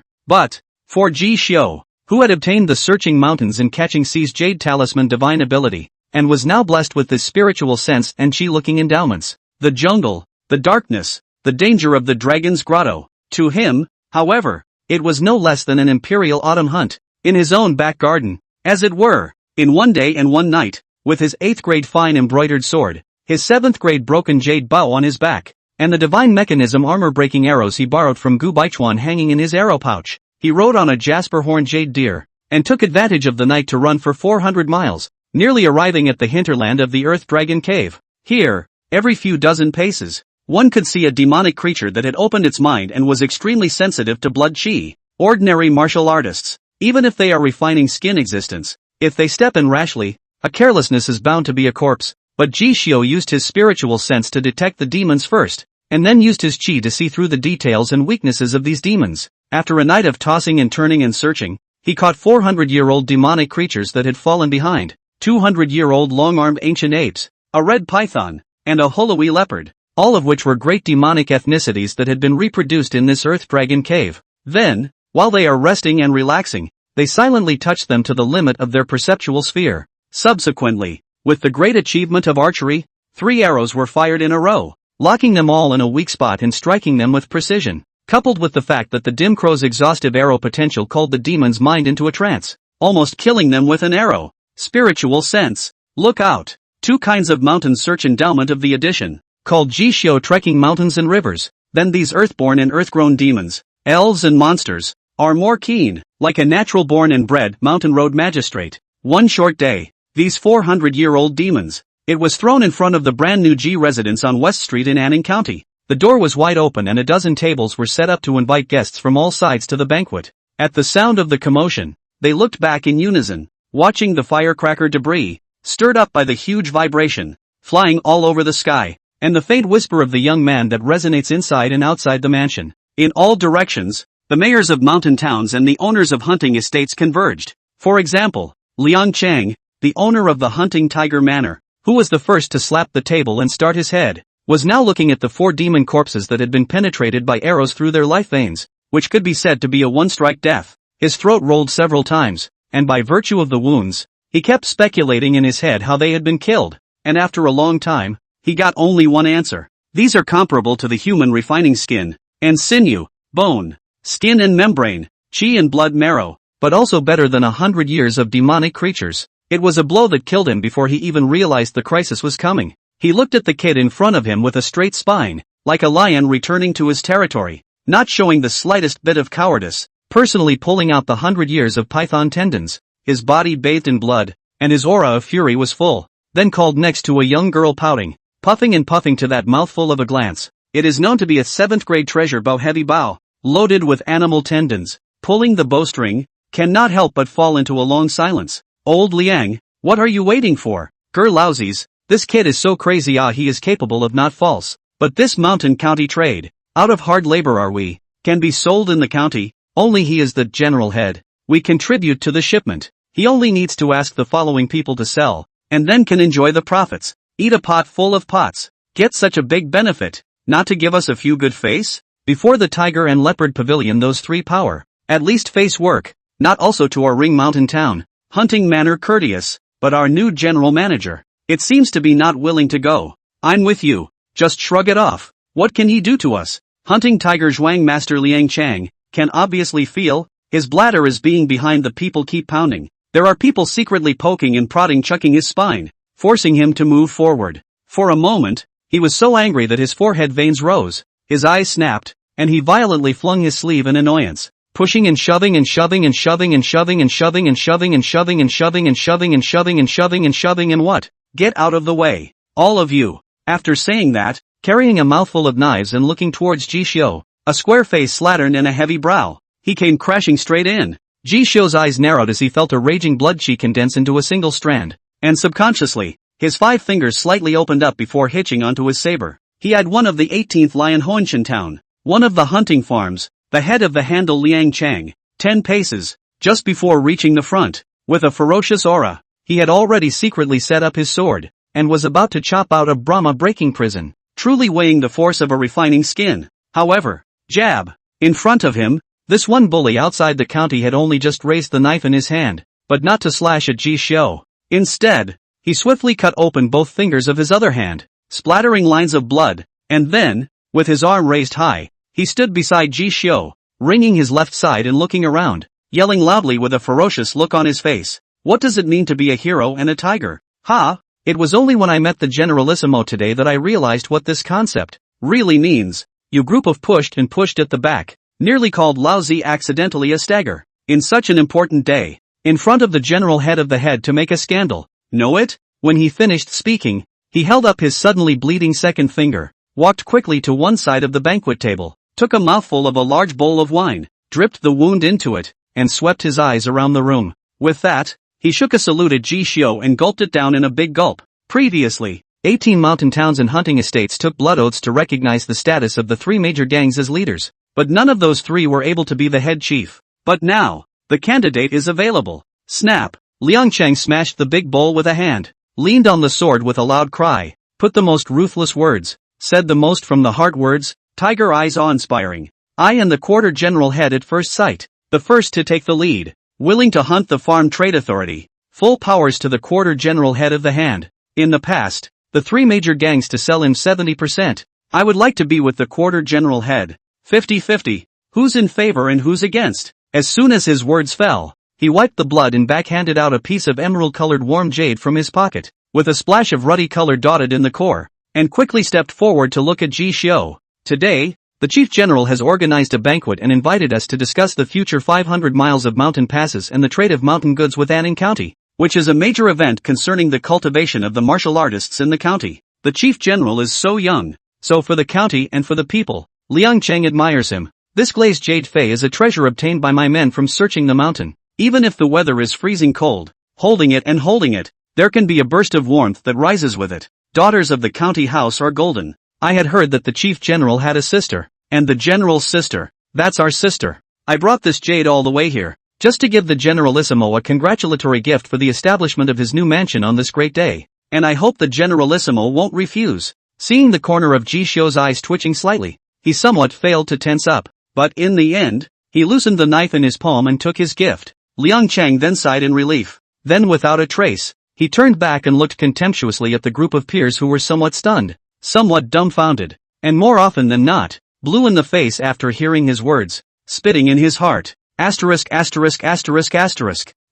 But, for Jisho, who had obtained the searching mountains and catching seas jade talisman divine ability, and was now blessed with this spiritual sense and chi-looking endowments, the jungle, the darkness, the danger of the dragon's grotto, to him, however, it was no less than an imperial autumn hunt, in his own back garden, as it were, in one day and one night. With his 8th grade fine embroidered sword, his 7th grade broken jade bow on his back, and the divine mechanism armor-breaking arrows he borrowed from Gu Baichuan hanging in his arrow pouch, he rode on a jasper horned jade deer, and took advantage of the night to run for 400 miles, nearly arriving at the hinterland of the Earth Dragon Cave. Here, every few dozen paces, one could see a demonic creature that had opened its mind and was extremely sensitive to blood chi. Ordinary martial artists, even if they are refining skin existence, if they step in rashly, a carelessness is bound to be a corpse. But Jisho used his spiritual sense to detect the demons first, and then used his chi to see through the details and weaknesses of these demons. After a night of tossing and turning and searching, he caught 400-year-old demonic creatures that had fallen behind, 200-year-old long-armed ancient apes, a red python, and a Hollowy leopard, all of which were great demonic ethnicities that had been reproduced in this Earth Dragon Cave. Then, while they are resting and relaxing, they silently touch them to the limit of their perceptual sphere. Subsequently, with the great achievement of archery, 3 arrows were fired in a row, locking them all in a weak spot and striking them with precision, coupled with the fact that the dim crow's exhaustive arrow potential called the demon's mind into a trance, almost killing them with an arrow. Spiritual sense. Look out. 2 kinds of mountain search endowment of the edition, called Jisho Trekking Mountains and Rivers. then these earthborn and earthgrown demons, elves and monsters, are more keen, like a natural-born and bred mountain road magistrate. One short day, these 400-year-old demons. It was thrown in front of the brand-new G residence on West Street in Anning County. The door was wide open and a dozen tables were set up to invite guests from all sides to the banquet. At the sound of the commotion, they looked back in unison, watching the firecracker debris, stirred up by the huge vibration, flying all over the sky, and the faint whisper of the young man that resonates inside and outside the mansion. In all directions, the mayors of mountain towns and the owners of hunting estates converged. For example, Liang Chang, the owner of the Hunting Tiger Manor, who was the first to slap the table and start his head, was now looking at the 4 demon corpses that had been penetrated by arrows through their life veins, which could be said to be a one-strike death. His throat rolled several times, and by virtue of the wounds, he kept speculating in his head how they had been killed, and after a long time, he got only one answer. These are comparable to the human refining skin, and sinew, bone, skin and membrane, chi and blood marrow, but also better than 100 years of demonic creatures. It was a blow that killed him before he even realized the crisis was coming. He looked at the kid in front of him with a straight spine, like a lion returning to his territory, not showing the slightest bit of cowardice, personally pulling out the 100 years of python tendons. His body bathed in blood, and his aura of fury was full. Then called next to a young girl pouting, puffing and puffing to that mouthful of a glance. It is known to be a 7th grade treasure bow, heavy bow, loaded with animal tendons. Pulling the bowstring, cannot help but fall into a long silence. Old Liang, what are you waiting for? Lousies, this kid is so crazy, he is capable of not false. But this mountain county trade, out of hard labor are we, can be sold in the county, only he is the general head. We contribute to the shipment. He only needs to ask the following people to sell, and then can enjoy the profits. Eat a pot full of pots. Get such a big benefit, not to give us a few good face? Before the tiger and leopard pavilion those 3 power, at least face work, not also to our ring mountain town. Hunting Manor courteous, but our new general manager, it seems to be not willing to go. I'm with you, just shrug it off. What can he do to us? Hunting Tiger Zhuang Master Liang Chang can obviously feel his bladder is being behind. The people keep pounding. There are people secretly poking and prodding, chucking his spine, forcing him to move forward. For a moment, he was so angry that his forehead veins rose, his eyes snapped, and he violently flung his sleeve in annoyance. Pushing and shoving and shoving and shoving and shoving and shoving and shoving and shoving and shoving and shoving and shoving and shoving and shoving and what? Get out of the way, all of you. After saying that, carrying a mouthful of knives and looking towards Ji Xiu, a square face slattern and a heavy brow, he came crashing straight in. Ji Xiu's eyes narrowed as he felt a raging blood chi condense into a single strand, and subconsciously, his 5 fingers slightly opened up before hitching onto his saber. He had one of the 18th Lion Hoenshan town, one of the hunting farms, the head of the handle Liang Chang, 10 paces, just before reaching the front. With a ferocious aura, he had already secretly set up his sword, and was about to chop out a Brahma breaking prison, truly weighing the force of a refining skin. However, jab, in front of him, this one bully outside the county had only just raised the knife in his hand, but not to slash at Ji Xiu. Instead, he swiftly cut open both fingers of his other hand, splattering lines of blood, and then, with his arm raised high, he stood beside Ji Xiu, wringing his left side and looking around, yelling loudly with a ferocious look on his face. What does it mean to be a hero and a tiger? Ha! It was only when I met the Generalissimo today that I realized what this concept really means. You group of pushed and pushed at the back, nearly called lousy accidentally a stagger, in such an important day, in front of the general head of the head to make a scandal. Know it? When he finished speaking, he held up his suddenly bleeding second finger, walked quickly to one side of the banquet table, took a mouthful of a large bowl of wine, dripped the wound into it, and swept his eyes around the room. With that, he shook a salute at Ji Xiu and gulped it down in a big gulp. Previously, 18 mountain towns and hunting estates took blood oaths to recognize the status of the 3 major gangs as leaders, but none of those 3 were able to be the head chief. But now, the candidate is available. Snap! Liang Chang smashed the big bowl with a hand, leaned on the sword with a loud cry, put the most ruthless words, said the most from the heart words, tiger eyes awe-inspiring. I am the quarter general head at first sight, the first to take the lead, willing to hunt the farm trade authority, full powers to the quarter general head of the hand. In the past, the 3 major gangs to sell him 70%. I would like to be with the quarter general head. 50-50. Who's in favor and who's against? As soon as his words fell, he wiped the blood and backhanded out a piece of emerald-colored warm jade from his pocket, with a splash of ruddy color dotted in the core, and quickly stepped forward to look at Ji Xiu. Today, The Chief General has organized a banquet and invited us to discuss the future 500 miles of mountain passes and the trade of mountain goods with Anning County, which is a major event concerning the cultivation of the martial artists in the county. The Chief General is so young, so for the county and for the people, Liang Cheng admires him. This glazed jade fei is a treasure obtained by my men from searching the mountain. Even if the weather is freezing cold, holding it, there can be a burst of warmth that rises with it. Daughters of the county house are golden. I had heard that the Chief General had a sister, and the General's sister, that's our sister. I brought this jade all the way here, just to give the Generalissimo a congratulatory gift for the establishment of his new mansion on this great day, and I hope the Generalissimo won't refuse. Seeing the corner of Ji Xiu's eyes twitching slightly, he somewhat failed to tense up, but in the end, he loosened the knife in his palm and took his gift. Liang Cheng then sighed in relief. Then without a trace, he turned back and looked contemptuously at the group of peers who were somewhat stunned, somewhat dumbfounded, and more often than not, blue in the face after hearing his words, spitting in his heart. Asterisk.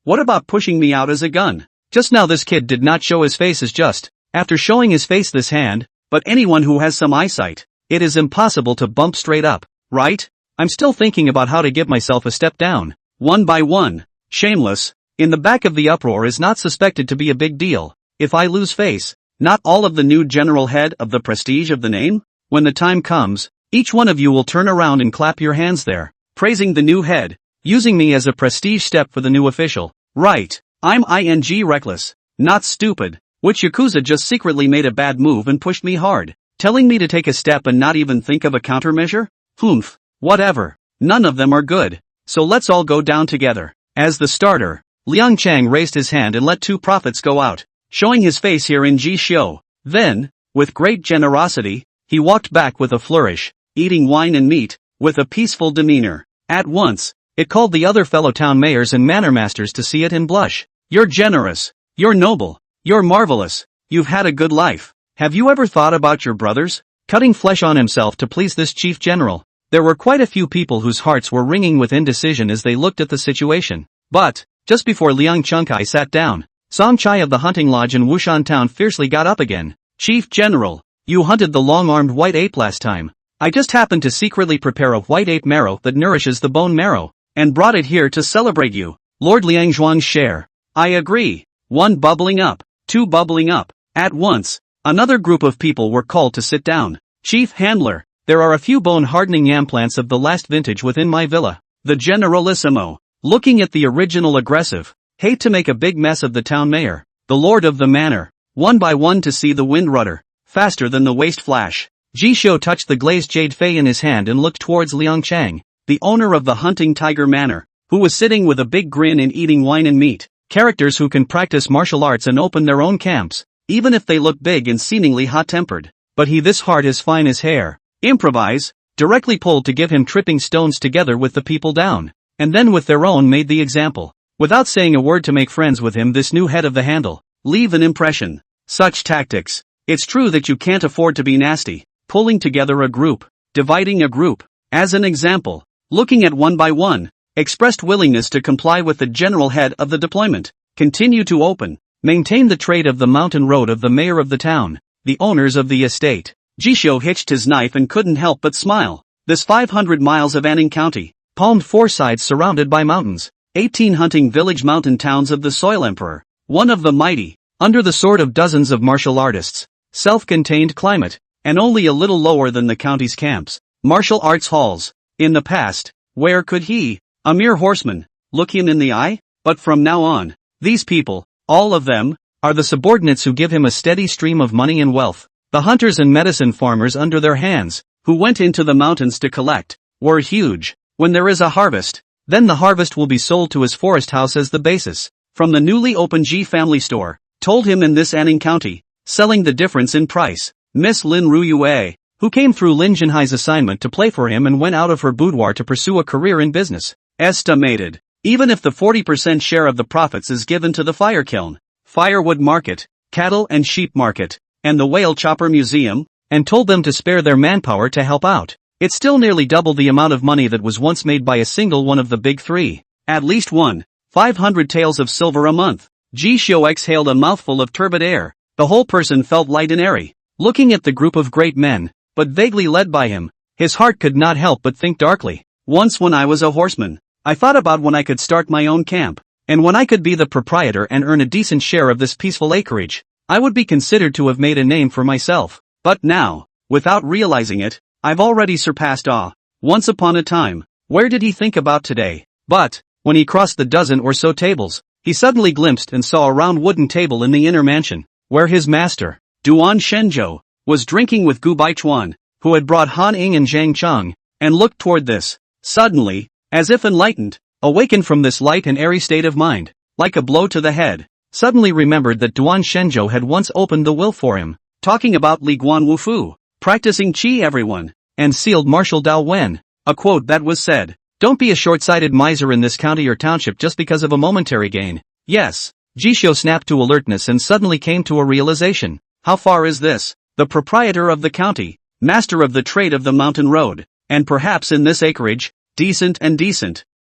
What about pushing me out as a gun? Just now this kid did not show his face as just, after showing his face this hand, but anyone who has some eyesight, it is impossible to bump straight up, right? I'm still thinking about how to give myself a step down, one by one. Shameless, in the back of the uproar is not suspected to be a big deal. If I lose face, not all of the new general head of the prestige of the name? When the time comes, each one of you will turn around and clap your hands there, praising the new head, using me as a prestige step for the new official. Right, I'm reckless, not stupid, which Yakuza just secretly made a bad move and pushed me hard, telling me to take a step and not even think of a countermeasure? Humph, whatever, none of them are good, so let's all go down together. As the starter, Liang Cheng raised his hand and let two prophets go out, showing his face here in Ji Xiu. Then, with great generosity, he walked back with a flourish, eating wine and meat, with a peaceful demeanor. At once, it called the other fellow town mayors and manor masters to see it and blush. You're generous, you're noble, you're marvelous, you've had a good life. Have you ever thought about your brothers? Cutting flesh on himself to please this chief general. There were quite a few people whose hearts were ringing with indecision as they looked at the situation. But, just before Liang Chengkai sat down, Song Chai of the hunting lodge in Wushan town fiercely got up again. Chief General, you hunted the long-armed white ape last time. I just happened to secretly prepare a white ape marrow that nourishes the bone marrow, and brought it here to celebrate you. Lord Liang Zhuang's share. I agree. One bubbling up, two bubbling up. At once, another group of people were called to sit down. Chief Handler, there are a few bone-hardening yam plants of the last vintage within my villa. The Generalissimo, looking at the original aggressive, hate to make a big mess of the town mayor, the lord of the manor, one by one to see the wind rudder, faster than the waste flash. Ji Xiu touched the glazed jade fei in his hand and looked towards Liang Cheng, the owner of the Hunting Tiger Manor, who was sitting with a big grin and eating wine and meat. Characters who can practice martial arts and open their own camps, even if they look big and seemingly hot-tempered. But he this heart as fine as hair. Improvise, directly pulled to give him tripping stones together with the people down, and then with their own made the example. Without saying a word to make friends with him, this new head of the handle, leave an impression. Such tactics. It's true that you can't afford to be nasty, pulling together a group, dividing a group. As an example, looking at one by one, expressed willingness to comply with the general head of the deployment, continue to open, maintain the trade of the mountain road of the mayor of the town, the owners of the estate. Ji Xiu hitched his knife and couldn't help but smile. This 500 miles of Anning County, palmed four sides surrounded by mountains, 18 hunting village mountain towns of the Soil Emperor, one of the mighty, under the sword of dozens of martial artists, self-contained climate, and only a little lower than the county's camps, martial arts halls. In the past, where could he, a mere horseman, look him in the eye? But from now on, these people, all of them, are the subordinates who give him a steady stream of money and wealth. The hunters and medicine farmers under their hands, who went into the mountains to collect, were huge. When there is a harvest, then the harvest will be sold to his forest house as the basis, from the newly opened Ji family store, told him in this Anning County, selling the difference in price. Miss Lin Ruyue, who came through Lin Jinhai's assignment to play for him and went out of her boudoir to pursue a career in business, estimated, even if the 40% share of the profits is given to the fire kiln, firewood market, cattle and sheep market, and the whale chopper museum, and told them to spare their manpower to help out. It still nearly doubled the amount of money that was once made by a single one of the big three. At least 500 taels of silver a month. Ji Xiu exhaled a mouthful of turbid air. The whole person felt light and airy. Looking at the group of great men, but vaguely led by him, His heart could not help but think darkly. Once when I was a horseman, I thought about when I could start my own camp, and when I could be the proprietor and earn a decent share of this peaceful acreage, I would be considered to have made a name for myself. But now, without realizing it, I've already surpassed awe. Once upon a time, where did he think about today? But, when he crossed the dozen or so tables, he suddenly glimpsed and saw a round wooden table in the inner mansion, where his master, Duan Shenzhou, was drinking with Gu Baichuan, who had brought Han Ying and Zhang Cheng, and looked toward this. Suddenly, as if enlightened, awakened from this light and airy state of mind, like a blow to the head, suddenly remembered that Duan Shenzhou had once opened the will for him, talking about Li Guan Wufu, practicing qi everyone, and sealed martial Dao Wen, a quote that was said, "Don't be a short-sighted miser in this county or township just because of a momentary gain." Yes, Jishio snapped to alertness and suddenly came to a realization. How far is this? The proprietor of the county, master of the trade of the mountain road, and perhaps in this acreage, decent,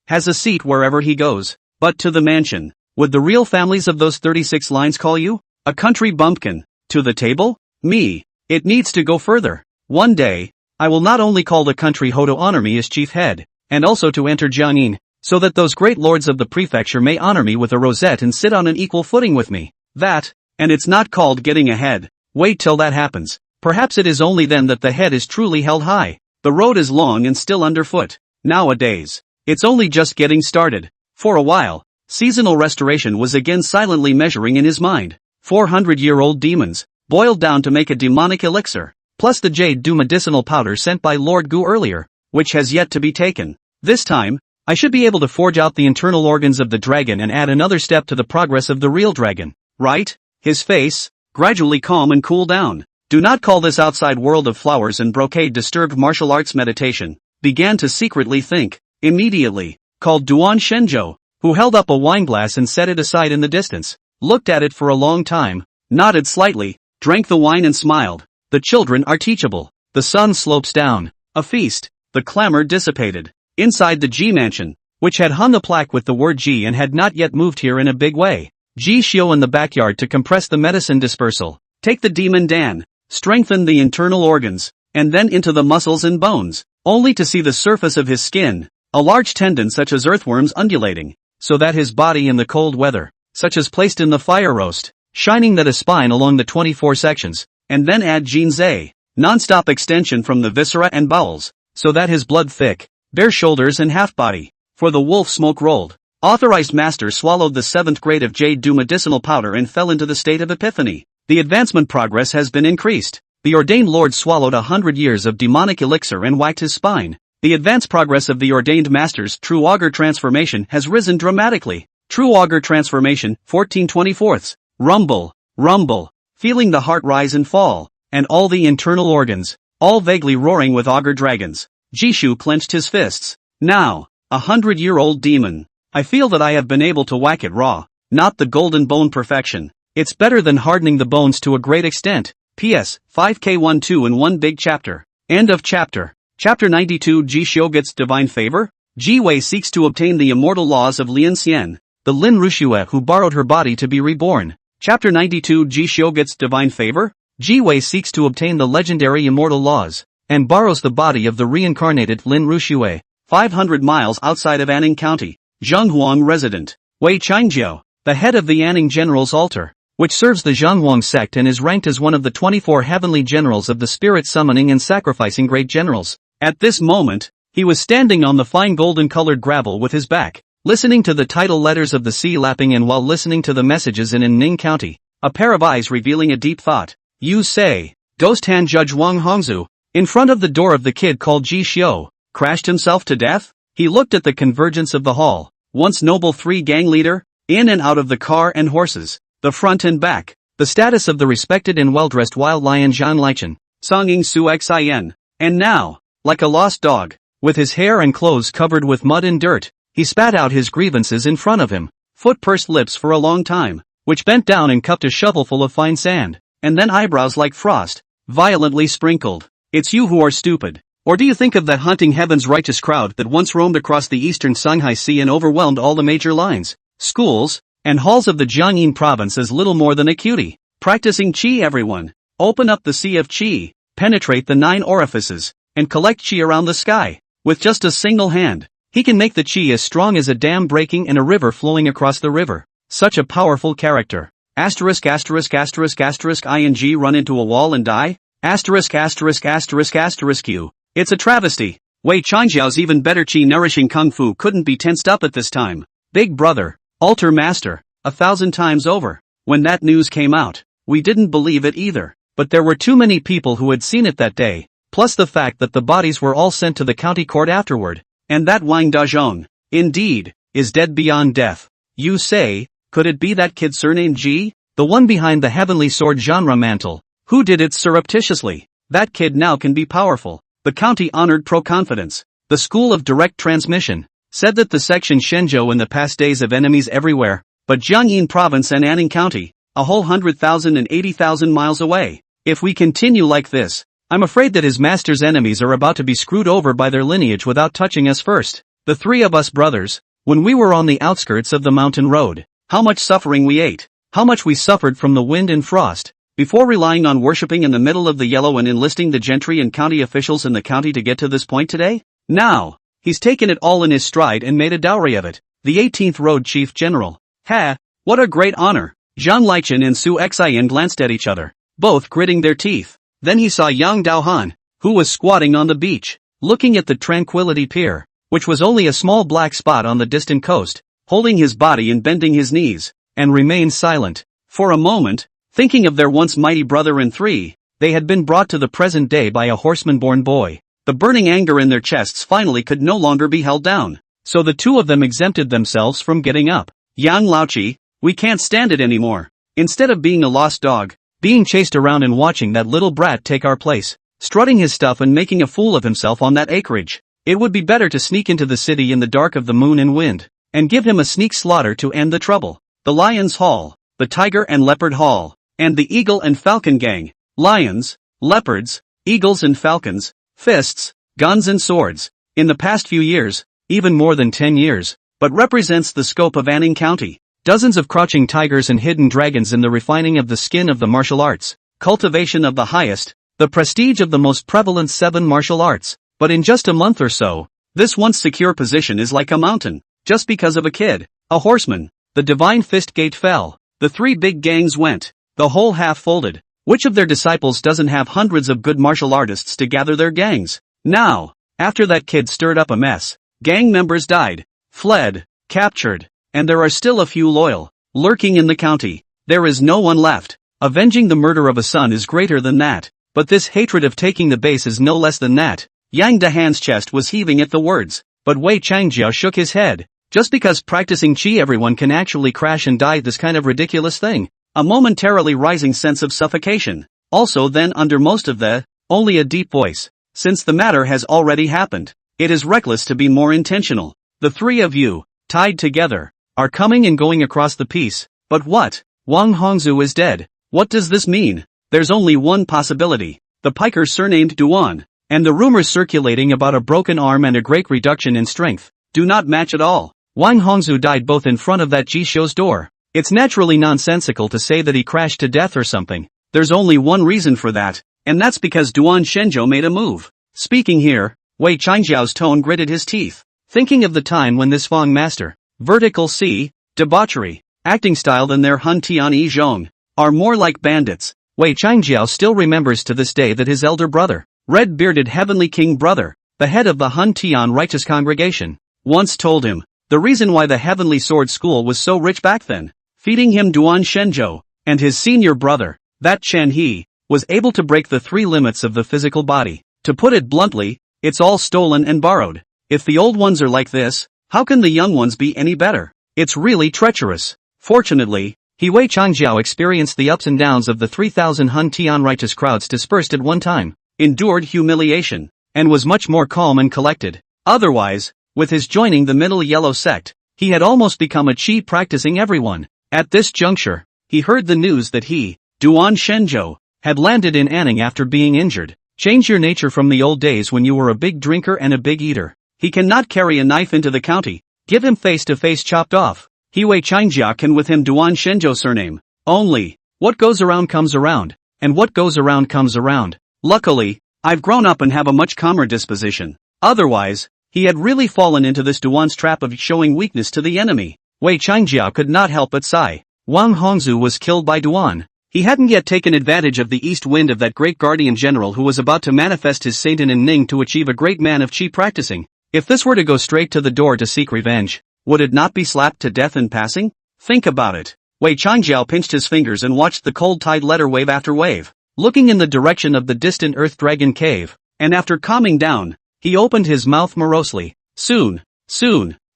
has a seat wherever he goes. But to the mansion, would the real families of those 36 lines call you? A country bumpkin. To the table? Me. It needs to go further. One day, I will not only call the country ho to honor me as chief head, and also to enter Jiangyin, so that those great lords of the prefecture may honor me with a rosette and sit on an equal footing with me. That, and it's not called getting ahead. Wait till that happens. Perhaps it is only then that the head is truly held high. The road is long and still underfoot. Nowadays, it's only just getting started. For a while, seasonal restoration was again silently measuring in his mind. 400-year-old demons, boiled down to make a demonic elixir, plus the jade dew medicinal powder sent by Lord Gu earlier, which has yet to be taken. This time, I should be able to forge out the internal organs of the dragon and add another step to the progress of the real dragon. Right? His face, gradually calm and cool down. Do not call this outside world of flowers and brocade disturbed martial arts meditation. Began to secretly think. Immediately, called Duan Shenzhou, who held up a wineglass and set it aside in the distance, looked at it for a long time, nodded slightly, drank the wine and smiled. The children are teachable. The sun slopes down. A feast. The clamor dissipated. Inside the Ji mansion, which had hung the plaque with the word Ji and had not yet moved here in a big way, Ji Xiu in the backyard to compress the medicine dispersal, take the demon Dan, strengthen the internal organs, and then into the muscles and bones, only to see the surface of his skin, a large tendon such as earthworms undulating, so that his body in the cold weather, such as placed in the fire roast, shining that a spine along the 24 sections, and then add Jinzei, non-stop extension from the viscera and bowels, so that his blood thick, bare shoulders and half body, for the wolf smoke rolled. Authorized master swallowed the 7th grade of jade dew medicinal powder and fell into the state of epiphany. The advancement progress has been increased. The ordained lord swallowed 100 years of demonic elixir and whacked his spine. The advanced progress of the ordained master's true augur transformation has risen dramatically. True augur transformation, 14/24. Rumble, rumble, feeling the heart rise and fall, and all the internal organs, all vaguely roaring with augur dragons. Jishu clenched his fists. Now, 100-year-old demon. I feel that I have been able to whack it raw, not the golden bone perfection. It's better than hardening the bones to a great extent. P.S. 5K12 in one big chapter. End of chapter. Chapter 92. Ji Xiu gets divine favor? Ji Wei seeks to obtain the immortal laws of Lian Xian, the Lin Ruxue who borrowed her body to be reborn. Chapter 92. Ji Xiu gets divine favor? Ji Wei seeks to obtain the legendary immortal laws, and borrows the body of the reincarnated Lin Ruxue, 500 miles outside of Anning County. Zhenghuang resident, Wei Changjiao, the head of the Anning General's altar, which serves the Zhenghuang sect and is ranked as one of the 24 heavenly generals of the spirit summoning and sacrificing great generals. At this moment, he was standing on the fine golden-colored gravel with his back, listening to the title letters of the sea lapping and while listening to the messages in Ning County, a pair of eyes revealing a deep thought. You say, Ghost Hand Judge Wang Hongzhu, in front of the door of the kid called Ji Xiu, crashed himself to death? He looked at the convergence of the hall, once noble three-gang leader, in and out of the car and horses, the front and back, the status of the respected and well-dressed wild lion Zhan Lichen, Songing Su Xin, and now, like a lost dog, with his hair and clothes covered with mud and dirt, he spat out his grievances in front of him, foot-pursed lips for a long time, which bent down and cupped a shovelful of fine sand, and then eyebrows like frost, violently sprinkled. It's you who are stupid. Or do you think of that hunting heaven's righteous crowd that once roamed across the eastern Shanghai Sea and overwhelmed all the major lines, schools, and halls of the Jiangyin province as little more than a cutie? Practicing qi everyone. Open up the sea of qi, penetrate the 9 orifices, and collect chi around the sky. With just a single hand, he can make the chi as strong as a dam breaking and a river flowing across the river. Such a powerful character. Asterisk asterisk asterisk asterisk ing run into a wall and die? Asterisk asterisk asterisk asterisk Q. It's a travesty. Wei Changjiao's even better chi nourishing kung fu couldn't be tensed up at this time. Big brother, altar master, 1,000 times over. When that news came out, we didn't believe it either. But there were too many people who had seen it that day, plus the fact that the bodies were all sent to the county court afterward. And that Wang Dazhong, indeed, is dead beyond death. You say, could it be that kid surnamed Ji? The one behind the heavenly sword genre mantle, who did it surreptitiously? That kid now can be powerful. The county honored pro-confidence. The school of direct transmission said that the section Shenzhou in the past days of enemies everywhere, but Jiangyin province and Anning county, a whole 100,000 and 80,000 miles away. If we continue like this, I'm afraid that his master's enemies are about to be screwed over by their lineage without touching us first. The three of us brothers, when we were on the outskirts of the mountain road, how much suffering we ate, how much we suffered from the wind and frost, before relying on worshipping in the middle of the yellow and enlisting the gentry and county officials in the county to get to this point today? Now, he's taken it all in his stride and made a dowry of it. The 18th Road Chief General. Ha! What a great honor! Zhang Lichen and Su Xian glanced at each other, both gritting their teeth. Then he saw Yang Daohan, who was squatting on the beach, looking at the Tranquility Pier, which was only a small black spot on the distant coast, holding his body and bending his knees, and remained silent. For a moment, thinking of their once mighty brother and three, they had been brought to the present day by a horseman-born boy. The burning anger in their chests finally could no longer be held down, so the two of them exempted themselves from getting up. Yang Laochi, we can't stand it anymore. Instead of being a lost dog, being chased around and watching that little brat take our place, strutting his stuff and making a fool of himself on that acreage, it would be better to sneak into the city in the dark of the moon and wind, and give him a sneak slaughter to end the trouble. The Lion's Hall, the Tiger and Leopard Hall, and the Eagle and Falcon Gang. Lions, leopards, eagles and falcons, fists, guns and swords. In the past few years, even more than 10 years, but represents the scope of Anning County. Dozens of crouching tigers and hidden dragons in the refining of the skin of the martial arts, cultivation of the highest, the prestige of the most prevalent 7 martial arts. But in just a month or so, this once secure position is like a mountain, just because of a kid, a horseman. The divine fist gate fell, the 3 big gangs went, the whole half folded. Which of their disciples doesn't have hundreds of good martial artists to gather their gangs? Now, after that kid stirred up a mess, gang members died, fled, captured, and there are still a few loyal, lurking in the county. There is no one left. Avenging the murder of a son is greater than that, but this hatred of taking the base is no less than that. Yang Dahan's chest was heaving at the words, but Wei Changjiao shook his head. Just because practicing chi everyone can actually crash and die this kind of ridiculous thing. A momentarily rising sense of suffocation. Also then under most of the, only a deep voice. Since the matter has already happened, it is reckless to be more intentional. The 3 of you, tied together, are coming and going across the piece. But what? Wang Hongzhu is dead. What does this mean? There's only one possibility. The piker surnamed Duan, and the rumors circulating about a broken arm and a great reduction in strength, do not match at all. Wang Hongzhu died both in front of that Ji-shou's door. It's naturally nonsensical to say that he crashed to death or something. There's only one reason for that, and that's because Duan Shenzhou made a move. Speaking here, Wei Changjiao's tone gritted his teeth, thinking of the time when this Fang master, vertical C, debauchery, acting style than their Hun Tian Yi Zhong, are more like bandits. Wei Changjiao still remembers to this day that his elder brother, red-bearded heavenly king brother, the head of the Hun Tian righteous congregation, once told him, the reason why the heavenly sword school was so rich back then, feeding him Duan Shenzhou, and his senior brother, that Chen He, was able to break the 3 limits of the physical body. To put it bluntly, it's all stolen and borrowed. If the old ones are like this, how can the young ones be any better? It's really treacherous. Fortunately, Wei Changjiao experienced the ups and downs of the 3,000 Hun Tian righteous crowds dispersed at one time, endured humiliation, and was much more calm and collected. Otherwise, with his joining the Middle Yellow sect, he had almost become a chi practicing everyone. At this juncture, he heard the news that he, Duan Shenzhou, had landed in Anning after being injured. Change your nature from the old days when you were a big drinker and a big eater. He cannot carry a knife into the county. Give him face-to-face chopped off. Wei Changjia can with him Duan Shenzhou surname. Only, what goes around comes around, and what goes around comes around. Luckily, I've grown up and have a much calmer disposition. Otherwise, he had really fallen into this Duan's trap of showing weakness to the enemy. Wei Changjiao could not help but sigh. Wang Hongzhu was killed by Duan. He hadn't yet taken advantage of the east wind of that great guardian general who was about to manifest his Satan in Ning to achieve a great man of Qi practicing. If this were to go straight to the door to seek revenge, would it not be slapped to death in passing? Think about it. Wei Changjiao pinched his fingers and watched the cold tide letter wave after wave, looking in the direction of the distant Earth Dragon Cave, and after calming down, he opened his mouth morosely. Soon,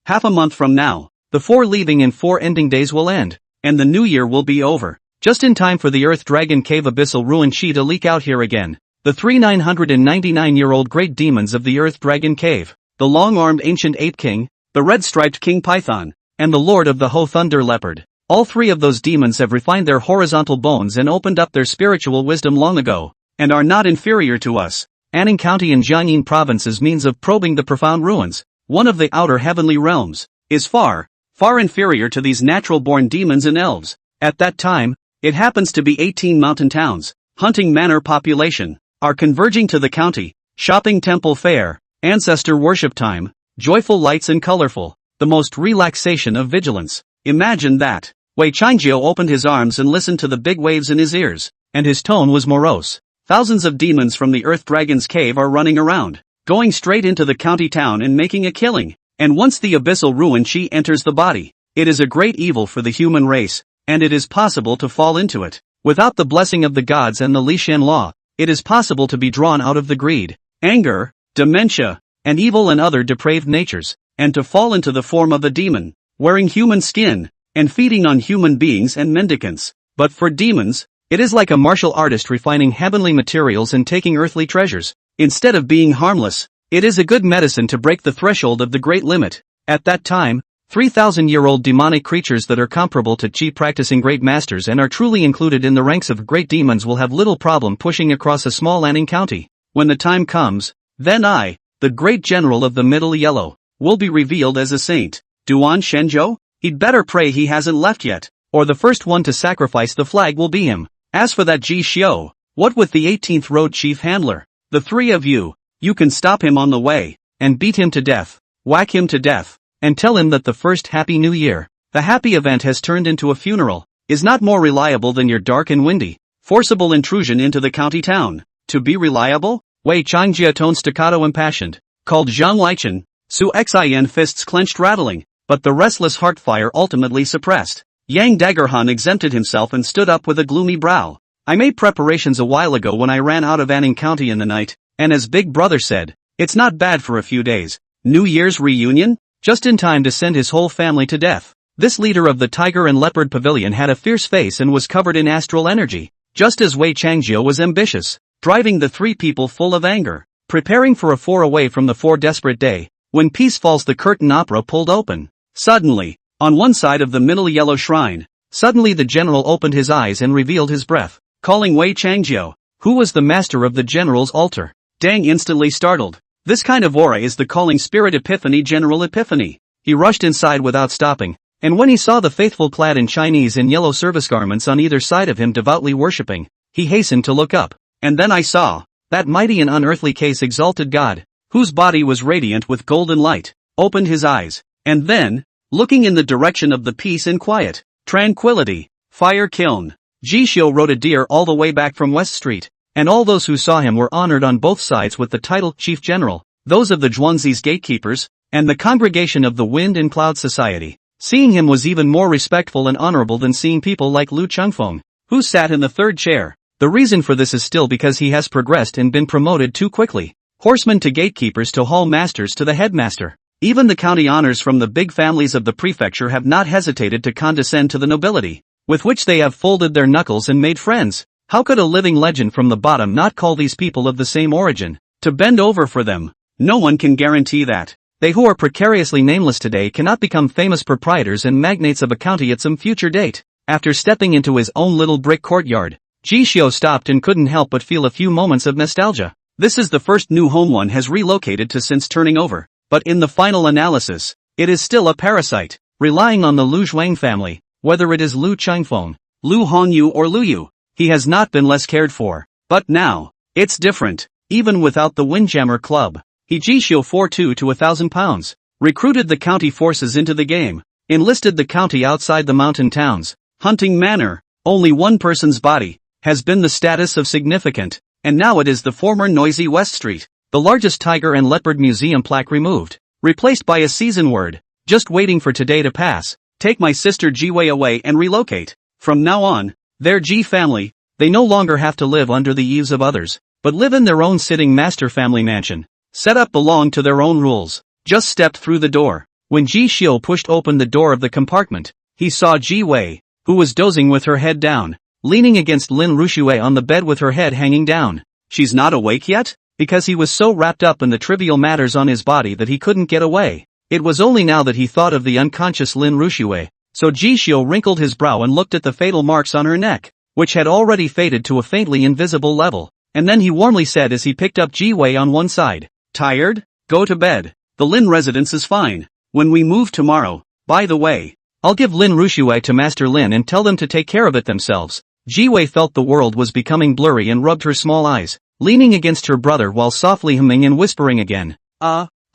half a month from now, the 4 leaving and 4 ending days will end, and the new year will be over. Just in time for the Earth Dragon Cave Abyssal Ruin Qi to leak out here again. The 3 999-year-old great demons of the Earth Dragon Cave, the long-armed ancient Ape King, the red-striped King Python, and the Lord of the Ho Thunder Leopard. All 3 of those demons have refined their horizontal bones and opened up their spiritual wisdom long ago, and are not inferior to us. Anning County in Jiangyin Province's means of probing the profound ruins, one of the outer heavenly realms, is far inferior to these natural-born demons and elves. At that time, it happens to be 18 mountain towns, hunting manor population, are converging to the county, shopping temple fair, ancestor worship time, joyful lights and colorful, the most relaxation of vigilance. Imagine that. Wei Changjiao opened his arms and listened to the big waves in his ears, and his tone was morose. Thousands of demons from the Earth Dragon's cave are running around, going straight into the county town and making a killing. And once the abyssal ruin Qi enters the body, it is a great evil for the human race, and it is possible to fall into it. Without the blessing of the gods and the Lishan law, it is possible to be drawn out of the greed, anger, dementia, and evil and other depraved natures, and to fall into the form of a demon, wearing human skin, and feeding on human beings and mendicants. But for demons, it is like a martial artist refining heavenly materials and taking earthly treasures. Instead of being harmless, it is a good medicine to break the threshold of the great limit. At that time, 3,000-year-old demonic creatures that are comparable to Qi practicing great masters and are truly included in the ranks of great demons will have little problem pushing across a small Anning county. When the time comes, then I, the great general of the Middle Yellow, will be revealed as a saint. Duan Shenzhou? He'd better pray he hasn't left yet, or the first one to sacrifice the flag will be him. As for that Ji Xiu, what with the 18th Road Chief Handler? The 3 of you can stop him on the way, and beat him to death, whack him to death, and tell him that the first Happy New Year, the happy event has turned into a funeral, is not more reliable than your dark and windy, forcible intrusion into the county town. To be reliable? Wei Changjia tone staccato impassioned, called Zhang Lichen, Su Xin fists clenched rattling, but the restless heart fire ultimately suppressed. Yang Daggerhan exempted himself and stood up with a gloomy brow. I made preparations a while ago when I ran out of Anning County in the night, and as Big Brother said, it's not bad for a few days. New Year's reunion? Just in time to send his whole family to death. This leader of the Tiger and Leopard Pavilion had a fierce face and was covered in astral energy, just as Wei Changjiao was ambitious, driving the 3 people full of anger, preparing for a 4 away from the 4 desperate day. When Peace Falls the curtain opera pulled open. Suddenly, on one side of the Middle Yellow Shrine, suddenly the general opened his eyes and revealed his breath, calling Wei Changjiao, who was the master of the general's altar. Dang instantly startled. This kind of aura is the calling spirit epiphany general epiphany. He rushed inside without stopping, and when he saw the faithful clad in Chinese and yellow service garments on either side of him devoutly worshipping, he hastened to look up, and then I saw that mighty and unearthly case exalted God, whose body was radiant with golden light, opened his eyes, and then, looking in the direction of the peace and quiet, tranquility, fire kiln, Ji Xiu rode a deer all the way back from West Street, and all those who saw him were honored on both sides with the title Chief General, those of the Zhuangzi's gatekeepers, and the congregation of the Wind and Cloud Society. Seeing him was even more respectful and honorable than seeing people like Lu Chengfeng, who sat in the 3rd chair. The reason for this is still because he has progressed and been promoted too quickly. Horsemen to gatekeepers to hall masters to the headmaster. Even the county honors from the big families of the prefecture have not hesitated to condescend to the nobility, with which they have folded their knuckles and made friends. How could a living legend from the bottom not call these people of the same origin to bend over for them? No one can guarantee that. They who are precariously nameless today cannot become famous proprietors and magnates of a county at some future date. After stepping into his own little brick courtyard, Ji Xiu stopped and couldn't help but feel a few moments of nostalgia. This is the first new home one has relocated to since turning over, but in the final analysis, it is still a parasite, relying on the Lu Zhuang family, whether it is Lu Chengfeng, Lu Hongyu or Lu Yu. He has not been less cared for. But now, it's different. even without the Windjammer Club. He Jishio 4-2 to £1,000. Recruited the county forces into the game. Enlisted the county outside the mountain towns. Hunting manor. Only one person's body has been the status of significant, and now it is the former noisy West Street. The largest tiger and leopard museum plaque removed. Replaced by a season word. Just waiting for today to pass. Take my sister Jiwei away and relocate. From now on, their Ji family, they no longer have to live under the eaves of others, but live in their own sitting master family mansion. Set up belong to their own rules. Just stepped through the door. When Ji Xiu pushed open the door of the compartment, he saw Ji Wei, who was dozing with her head down, leaning against Lin Ruxue on the bed with her head hanging down. She's not awake yet? Because he was so wrapped up in the trivial matters on his body that he couldn't get away. It was only now that he thought of the unconscious Lin Ruxue, so Ji Xiu wrinkled his brow and looked at the fatal marks on her neck, which had already faded to a faintly invisible level, and then he warmly said as he picked up Ji Wei on one side, "Tired? Go to bed. The Lin residence is fine. When we move tomorrow, by the way, I'll give Lin Ruxue to Master Lin and tell them to take care of it themselves." Ji Wei felt the world was becoming blurry and rubbed her small eyes, leaning against her brother while softly humming and whispering again,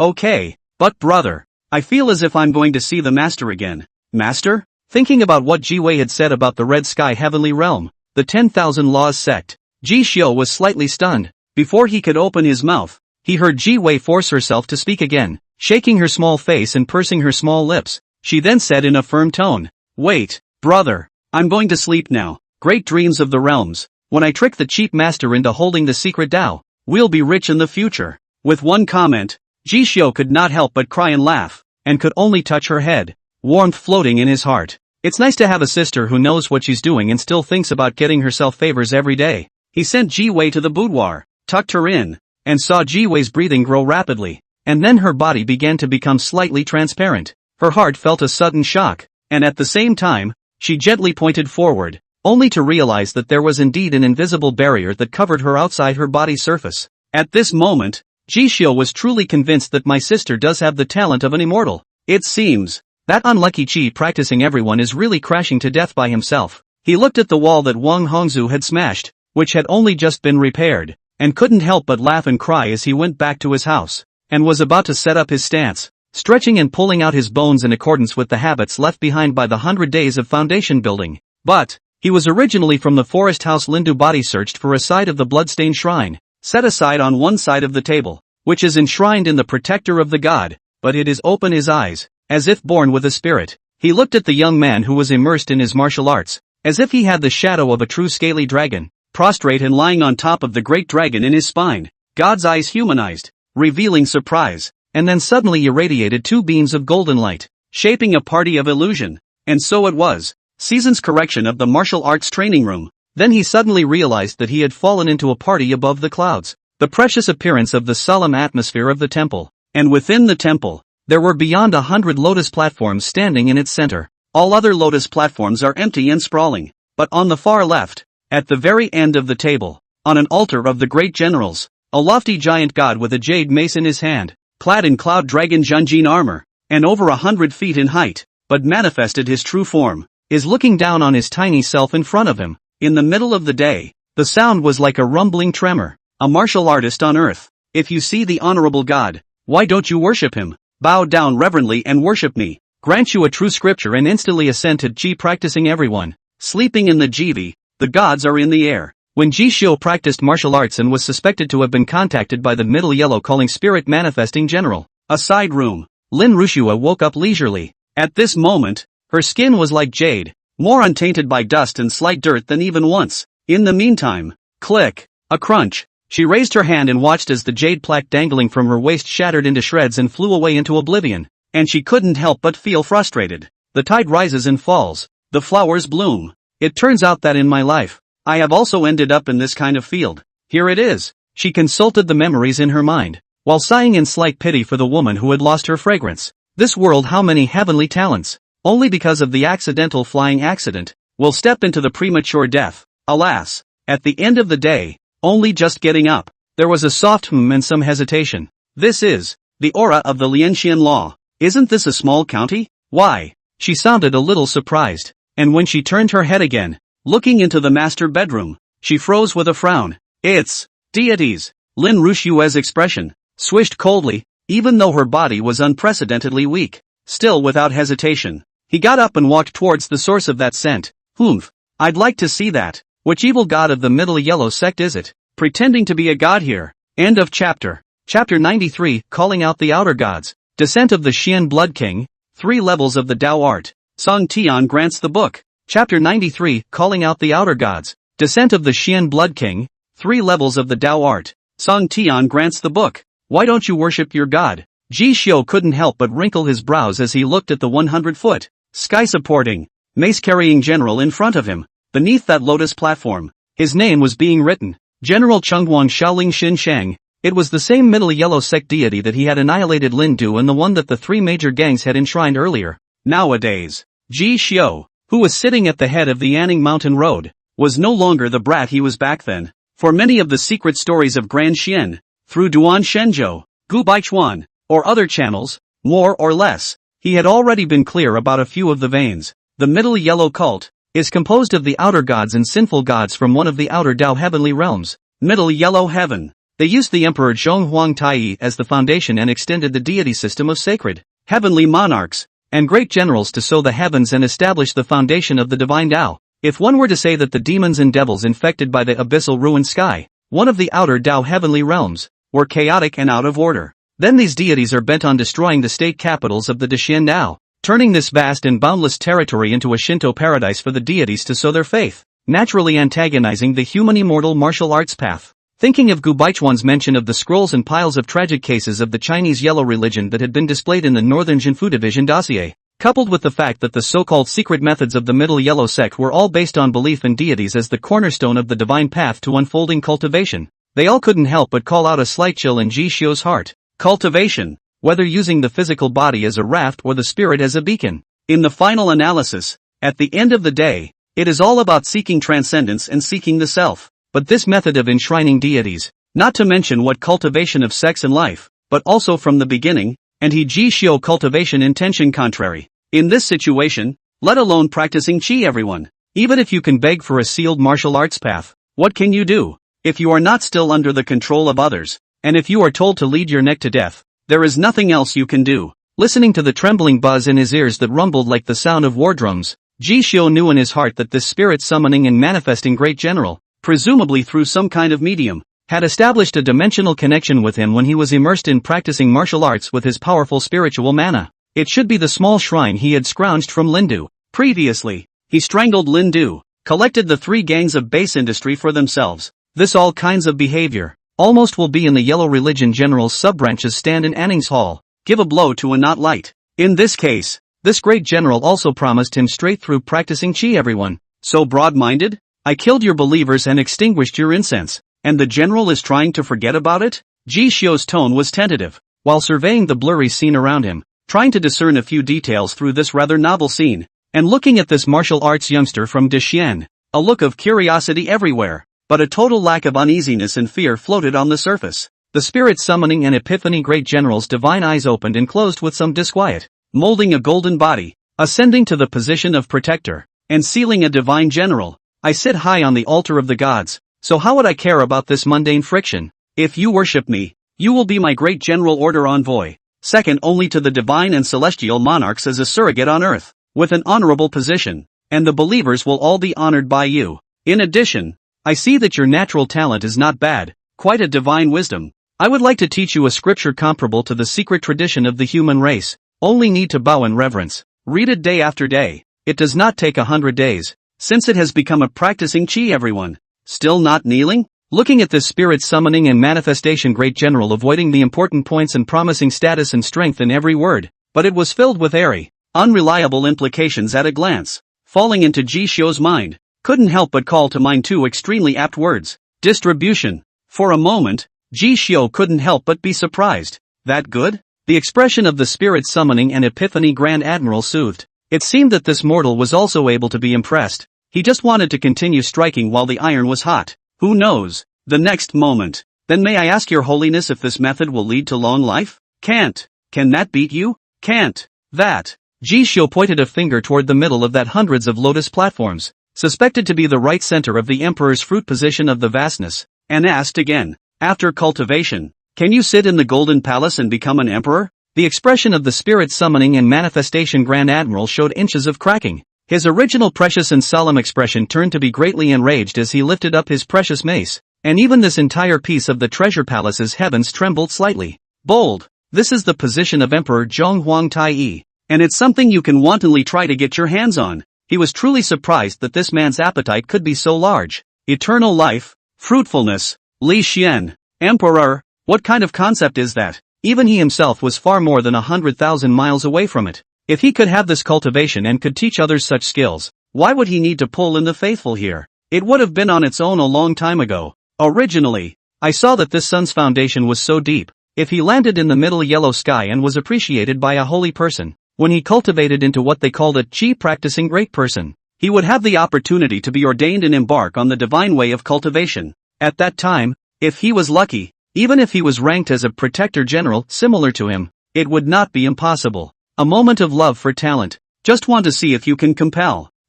okay, but brother, I feel as if I'm going to see the master again." Master? Thinking about what Ji Wei had said about the Red Sky Heavenly Realm, the 10,000 Laws sect, Ji Xiu was slightly stunned. Before he could open his mouth, he heard Ji Wei force herself to speak again, shaking her small face and pursing her small lips. She then said in a firm tone, "Wait, brother, I'm going to sleep now. Great dreams of the realms. When I trick the cheap master into holding the secret Tao, we'll be rich in the future." With one comment, Ji Xiu could not help but cry and laugh, and could only touch her head, warmth floating in his heart. It's nice to have a sister who knows what she's doing and still thinks about getting herself favors every day. He sent Ji Wei to the boudoir, tucked her in, and saw Ji Wei's breathing grow rapidly, and then her body began to become slightly transparent. Her heart felt a sudden shock, and at the same time, she gently pointed forward, only to realize that there was indeed an invisible barrier that covered her outside her body's surface. At this moment, Ji Xiu was truly convinced that my sister does have the talent of an immortal. It seems that unlucky Qi practicing everyone is really crashing to death by himself. He looked at the wall that Wang Hongzhu had smashed, which had only just been repaired, and couldn't help but laugh and cry as he went back to his house, and was about to set up his stance, stretching and pulling out his bones in accordance with the habits left behind by the 100 days of foundation building. But he was originally from the forest house. Lindu body searched for a side of the bloodstained shrine, set aside on one side of the table, which is enshrined in the protector of the god, but it is open his eyes, as if born with a spirit. He looked at the young man who was immersed in his martial arts, as if he had the shadow of a true scaly dragon, prostrate and lying on top of the great dragon in his spine. God's eyes humanized, revealing surprise, and then suddenly irradiated two beams of golden light, shaping a party of illusion. And so it was. Season's correction of the martial arts training room. Then he suddenly realized that he had fallen into a party above the clouds, the precious appearance of the solemn atmosphere of the temple, and within the temple, there were beyond 100 lotus platforms standing in its center. All other lotus platforms are empty and sprawling, but on the far left, at the very end of the table, on an altar of the great generals, a lofty giant god with a jade mace in his hand, clad in cloud dragon Junjin armor, and over 100 feet in height, but manifested his true form, is looking down on his tiny self in front of him. In the middle of the day, the sound was like a rumbling tremor. A martial artist on earth. If you see the honorable God, why don't you worship him? Bow down reverently and worship me. Grant you a true scripture and instantly ascended Ji practicing everyone. Sleeping in the Jivi, the gods are in the air. When Ji Xiu practiced martial arts and was suspected to have been contacted by the middle yellow calling spirit manifesting general, a side room, Lin Ruxua woke up leisurely. At this moment, her skin was like jade, more untainted by dust and slight dirt than even once. In the meantime, click, a crunch. She raised her hand and watched as the jade plaque dangling from her waist shattered into shreds and flew away into oblivion, and she couldn't help but feel frustrated. The tide rises and falls, the flowers bloom. It turns out that in my life, I have also ended up in this kind of field. Here it is. She consulted the memories in her mind, while sighing in slight pity for the woman who had lost her fragrance. This world, how many heavenly talents, only because of the accidental flying accident, will step into the premature death. Alas, at the end of the day, only just getting up. There was a soft and some hesitation. This is the aura of the Lianxian law. Isn't this a small county? Why? She sounded a little surprised, and when she turned her head again, looking into the master bedroom, she froze with a frown. It's deities. Lin Rushue's expression swished coldly, even though her body was unprecedentedly weak. Still without hesitation, he got up and walked towards the source of that scent. Humph. I'd like to see that. Which evil god of the Middle Yellow sect is it? Pretending to be a god here. End of chapter. Chapter 93, Calling Out the Outer Gods. Descent of the Xian Blood King. 3 levels of the Tao art. Song Tian grants the book. Chapter 93, Calling Out the Outer Gods. Descent of the Xian Blood King. 3 levels of the Tao art. Song Tian grants the book. Why don't you worship your god? Ji Xiu couldn't help but wrinkle his brows as he looked at the 100-foot, sky-supporting, mace-carrying general in front of him. Beneath that lotus platform, his name was being written. General Chenghuang Shaoling Xin Shang. It was the same Middle Yellow sect deity that he had annihilated Lin Du and the one that the 3 major gangs had enshrined earlier. Nowadays, Ji Xiu, who was sitting at the head of the Anning Mountain Road, was no longer the brat he was back then. For many of the secret stories of Grand Xian, through Duan Shenzhou, Gu Baichuan, or other channels, more or less, he had already been clear about a few of the veins. The Middle Yellow cult is composed of the outer gods and sinful gods from one of the outer Tao heavenly realms. Middle Yellow Heaven. They used the Emperor Zhong Huang Tai as the foundation and extended the deity system of sacred, heavenly monarchs, and great generals to sow the heavens and establish the foundation of the divine Tao. If one were to say that the demons and devils infected by the abyssal ruined sky, one of the outer Tao heavenly realms, were chaotic and out of order, then these deities are bent on destroying the state capitals of the Daxian Tao, turning this vast and boundless territory into a Shinto paradise for the deities to sow their faith, naturally antagonizing the human immortal martial arts path. Thinking of Gu Baichuan's mention of the scrolls and piles of tragic cases of the Chinese yellow religion that had been displayed in the Northern Jinfu Division dossier, coupled with the fact that the so-called secret methods of the Middle Yellow sect were all based on belief in deities as the cornerstone of the divine path to unfolding cultivation, they all couldn't help but call out a slight chill in Ji Xiu's heart. Cultivation, whether using the physical body as a raft or the spirit as a beacon. In the final analysis, at the end of the day, it is all about seeking transcendence and seeking the self. But this method of enshrining deities, not to mention what cultivation of sex and life, but also from the beginning, and he Ji Xiu cultivation intention contrary. In this situation, let alone practicing qi everyone, even if you can beg for a sealed martial arts path, what can you do? If you are not still under the control of others, and if you are told to lead your neck to death, there is nothing else you can do. Listening to the trembling buzz in his ears that rumbled like the sound of war drums, Ji Xiu knew in his heart that this spirit summoning and manifesting great general, presumably through some kind of medium, had established a dimensional connection with him when he was immersed in practicing martial arts with his powerful spiritual mana. It should be the small shrine he had scrounged from Lin Du. Previously, he strangled Lin Du, collected the 3 gangs of base industry for themselves. This all kinds of behavior, almost will be in the Yellow Religion General's sub-branches stand in Anning's Hall, give a blow to a not light. In this case, this great general also promised him straight through practicing qi everyone. So broad-minded? I killed your believers and extinguished your incense, and the general is trying to forget about it? Ji Xiu's tone was tentative, while surveying the blurry scene around him, trying to discern a few details through this rather novel scene, and looking at this martial arts youngster from Daxian, a look of curiosity everywhere, but a total lack of uneasiness and fear floated on the surface. The spirit summoning and epiphany great general's divine eyes opened and closed with some disquiet, molding a golden body, ascending to the position of protector, and sealing a divine general. I sit high on the altar of the gods, so how would I care about this mundane friction? If you worship me, you will be my great general order envoy, second only to the divine and celestial monarchs as a surrogate on earth, with an honorable position, and the believers will all be honored by you. In addition, I see that your natural talent is not bad, quite a divine wisdom. I would like to teach you a scripture comparable to the secret tradition of the human race, only need to bow in reverence, read it day after day. It does not take 100 days. Since it has become a practicing qi everyone, still not kneeling? Looking at this spirit summoning and manifestation great general avoiding the important points and promising status and strength in every word, but it was filled with airy, unreliable implications at a glance. Falling into Ji Xiu's mind, couldn't help but call to mind 2 extremely apt words, distribution. For a moment, Ji Xiu couldn't help but be surprised. That good? The expression of the spirit summoning and epiphany Grand Admiral soothed. It seemed that this mortal was also able to be impressed. He just wanted to continue striking while the iron was hot. Who knows? The next moment. Then may I ask your holiness if this method will lead to long life? Can't. Can that beat you? Can't. That. Ji Xiu pointed a finger toward the middle of that hundreds of lotus platforms, suspected to be the right center of the emperor's fruit position of the vastness, and asked again. After cultivation, can you sit in the Golden Palace and become an emperor? The expression of the spirit summoning and manifestation Grand Admiral showed inches of cracking. His original precious and solemn expression turned to be greatly enraged as he lifted up his precious mace, and even this entire piece of the treasure palace's heavens trembled slightly. Bold. This is the position of Emperor Zhong Huang Tai, and it's something you can wantonly try to get your hands on. He was truly surprised that this man's appetite could be so large. Eternal life, fruitfulness, Li Xian, Emperor, what kind of concept is that? Even he himself was far more than 100,000 miles away from it. If he could have this cultivation and could teach others such skills, why would he need to pull in the faithful here? It would have been on its own a long time ago. Originally, I saw that this sun's foundation was so deep. If he landed in the middle yellow sky and was appreciated by a holy person, when he cultivated into what they called a chi practicing great person, he would have the opportunity to be ordained and embark on the divine way of cultivation. At that time, if he was lucky, even if he was ranked as a protector general similar to him, it would not be impossible. A moment of love for talent. Just want to see if you can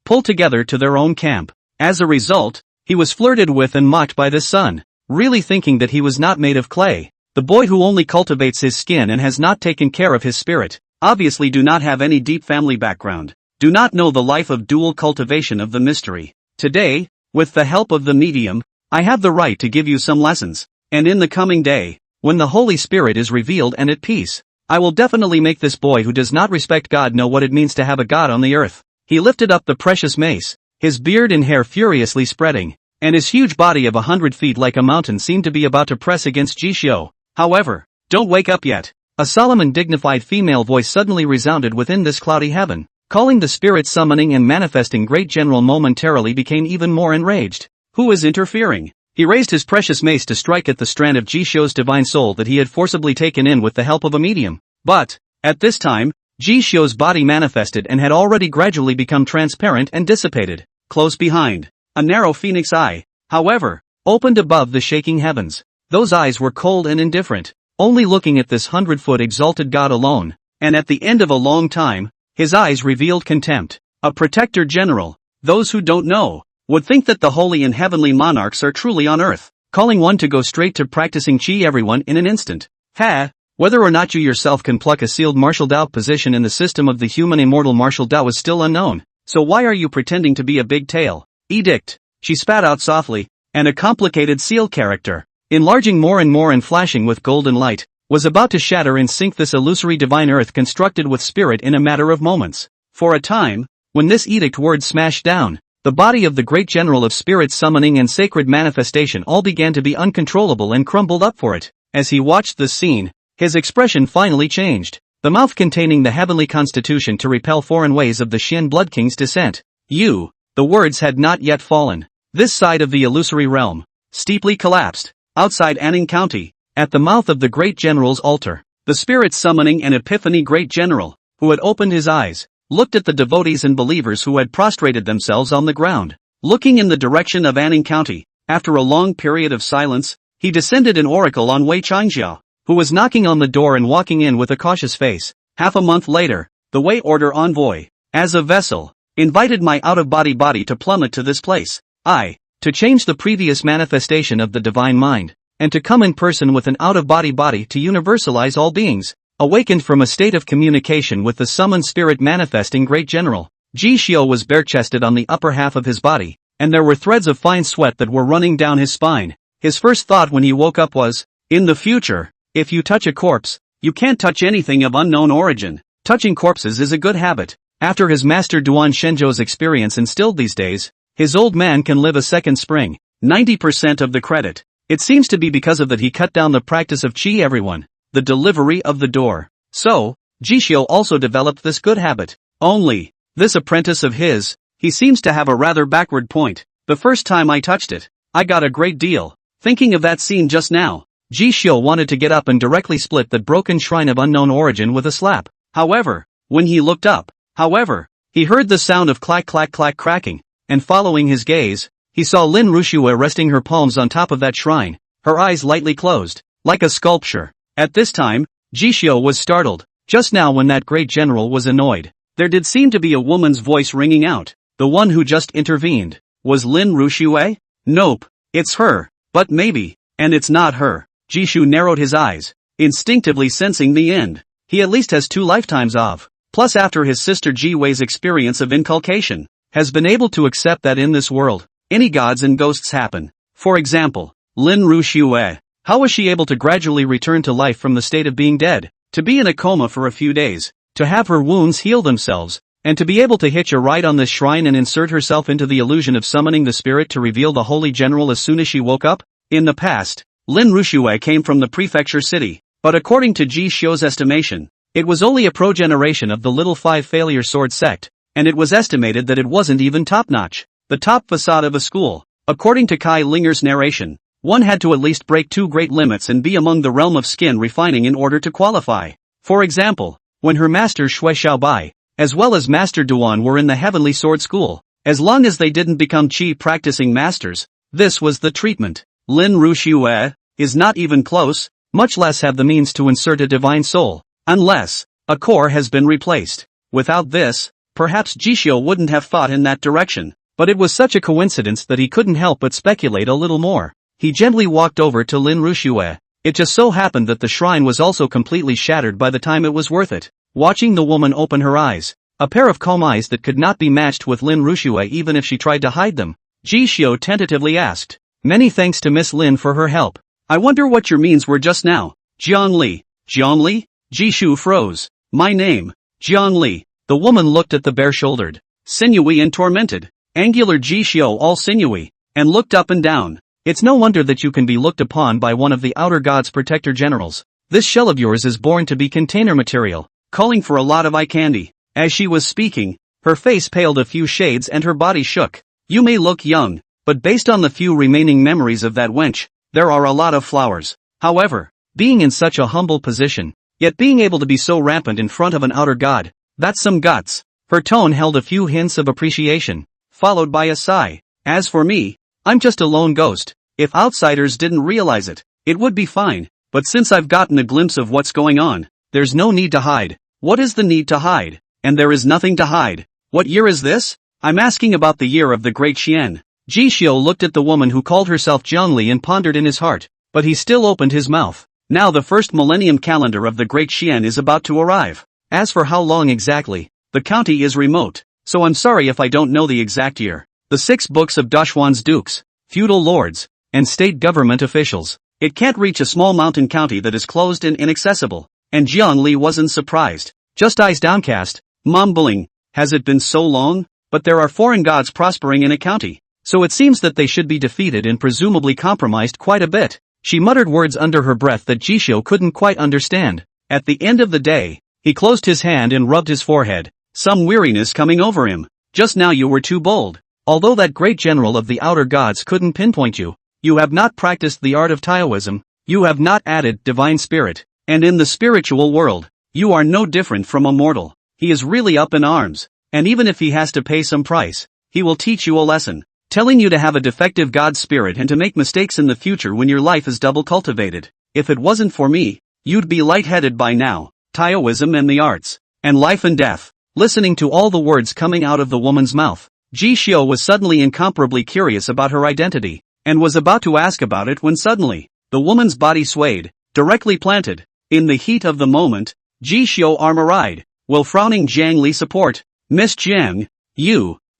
pull together to their own camp. As a result, he was flirted with and mocked by the sun, really thinking that he was not made of clay. The boy who only cultivates his skin and has not taken care of his spirit, obviously do not have any deep family background, do not know the life of dual cultivation of the mystery. Today, with the help of the medium, I have the right to give you some lessons, and in the coming day, when the Holy Spirit is revealed and at peace, I will definitely make this boy who does not respect God know what it means to have a God on the earth. He lifted up the precious mace, his beard and hair furiously spreading, and his huge body of 100 feet like a mountain seemed to be about to press against Jishio. However, don't wake up yet. A solemn and dignified female voice suddenly resounded within this cloudy heaven, calling the spirit summoning and manifesting great general momentarily became even more enraged. Who is interfering? He raised his precious mace to strike at the strand of Jishio's divine soul that he had forcibly taken in with the help of a medium. But, at this time, Jishio's body manifested and had already gradually become transparent and dissipated. Close behind, a narrow phoenix eye, however, opened above the shaking heavens. Those eyes were cold and indifferent, only looking at this 100-foot exalted God alone, and at the end of a long time, his eyes revealed contempt. A protector general. Those who don't know would think that the holy and heavenly monarchs are truly on earth, calling one to go straight to practicing chi everyone in an instant. Whether or not you yourself can pluck a sealed martial Dao position in the system of the human immortal martial Dao is still unknown, so why are you pretending to be a big tail? Edict. She spat out softly, and a complicated seal character, enlarging more and flashing with golden light, was about to shatter and sink this illusory divine earth constructed with spirit in a matter of moments. For a time, when this edict word smashed down, the body of the great general of spirit summoning and sacred manifestation all began to be uncontrollable and crumbled up for it. As he watched this scene, his expression finally changed. The mouth containing the heavenly constitution to repel foreign ways of the Shin Blood King's descent. The words had not yet fallen. This side of the illusory realm, steeply collapsed. Outside Anning County, at the mouth of the great general's altar, the spirit summoning and epiphany great general, who had opened his eyes, looked at the devotees and believers who had prostrated themselves on the ground. Looking in the direction of Anning County, after a long period of silence, he descended an oracle on Wei Changjiao, who was knocking on the door and walking in with a cautious face. Half a month later, the Wei Order envoy, as a vessel, invited my out-of-body body to plummet to this place. To change the previous manifestation of the divine mind, and to come in person with an out-of-body body to universalize all beings, awakened from a state of communication with the summoned spirit manifesting great general. Jishio was bare-chested on the upper half of his body, and there were threads of fine sweat that were running down his spine. His first thought when he woke up was, in the future, if you touch a corpse, you can't touch anything of unknown origin. Touching corpses is a good habit. After his master Duan Shenzhou's experience instilled these days, his old man can live a second spring. 90% of the credit. It seems to be because of that he cut down the practice of chi everyone, the delivery of the door. So, Jishio also developed this good habit. Only, this apprentice of his, he seems to have a rather backward point. The first time I touched it, I got a great deal. Thinking of that scene just now, Jishio wanted to get up and directly split that broken shrine of unknown origin with a slap. However, when he looked up, he heard the sound of clack clack clack cracking, and following his gaze, he saw Lin Rushua resting her palms on top of that shrine, her eyes lightly closed, like a sculpture. At this time, Jishio was startled. Just now when that great general was annoyed, there did seem to be a woman's voice ringing out. The one who just intervened. Was Lin Rushua? Nope, it's her. But maybe. And it's not her. Jishu narrowed his eyes, instinctively sensing the end. He at least has 2 lifetimes of. Plus after his sister Ji-Wei's experience of inculcation, has been able to accept that in this world, any gods and ghosts happen. For example, Lin Ruxue. How was she able to gradually return to life from the state of being dead, to be in a coma for a few days, to have her wounds heal themselves, and to be able to hitch a ride on this shrine and insert herself into the illusion of summoning the spirit to reveal the holy general as soon as she woke up? In the past, Lin Ruxue came from the prefecture city, but according to Ji Xiu's estimation, it was only a progeneration of the Little Five Failure Sword sect, and it was estimated that it wasn't even top-notch, the top facade of a school. According to Kai Linger's narration, one had to at least break 2 great limits and be among the realm of skin refining in order to qualify. For example, when her master Shui Xiaobai, as well as Master Duan were in the Heavenly Sword School, as long as they didn't become Qi practicing masters, this was the treatment. Lin Ruxue is not even close, much less have the means to insert a divine soul, unless a core has been replaced. Without this, perhaps Jisho wouldn't have thought in that direction, but it was such a coincidence that he couldn't help but speculate a little more. He gently walked over to Lin Ruxue. It just so happened that the shrine was also completely shattered by the time it was worth it. Watching the woman open her eyes, a pair of calm eyes that could not be matched with Lin Ruxue even if she tried to hide them, Jisho tentatively asked, "Many thanks to Miss Lin for her help. I wonder what your means were just now." "Jiangli." "Jiangli?" Jishu froze. "My name, Jiangli." The woman looked at the bare-shouldered, sinewy and tormented, angular Jisho, all sinewy, and looked up and down. "It's no wonder that you can be looked upon by one of the outer gods' protector generals. This shell of yours is born to be container material, calling for a lot of eye candy." As she was speaking, her face paled a few shades and her body shook. "You may look young, but based on the few remaining memories of that wench, there are a lot of flowers. However, being in such a humble position, yet being able to be so rampant in front of an outer god, that's some guts." Her tone held a few hints of appreciation, followed by a sigh. "As for me, I'm just a lone ghost. If outsiders didn't realize it, it would be fine, but since I've gotten a glimpse of what's going on, there's no need to hide." "What is the need to hide?" "And there is nothing to hide." "What year is this?" "I'm asking about the year of the Great Xian." Jisho looked at the woman who called herself Jiangli and pondered in his heart, but he still opened his mouth. "Now the first millennium calendar of the Great Xian is about to arrive. As for how long exactly, the county is remote, so I'm sorry if I don't know the exact year. The 6 books of Dashuan's dukes, feudal lords, and state government officials. It can't reach a small mountain county that is closed and inaccessible." And Jiangli wasn't surprised, just eyes downcast, mumbling, "Has it been so long? But there are foreign gods prospering in a county, so it seems that they should be defeated and presumably compromised quite a bit." She muttered words under her breath that Jisho couldn't quite understand. At the end of the day, he closed his hand and rubbed his forehead, some weariness coming over him. "Just now you were too bold. Although that great general of the outer gods couldn't pinpoint you, you have not practiced the art of Taoism, you have not added divine spirit, and in the spiritual world, you are no different from a mortal." He is really up in arms, and even if he has to pay some price, he will teach you a lesson, telling you to have a defective god spirit and to make mistakes in the future when your life is double cultivated. "If it wasn't for me, you'd be lightheaded by now. Taoism and the arts, and life and death." Listening to all the words coming out of the woman's mouth, Jisho was suddenly incomparably curious about her identity, and was about to ask about it when suddenly, the woman's body swayed, directly planted. In the heat of the moment, Jisho armored, will frowning Jiangli support. "Miss Jiang,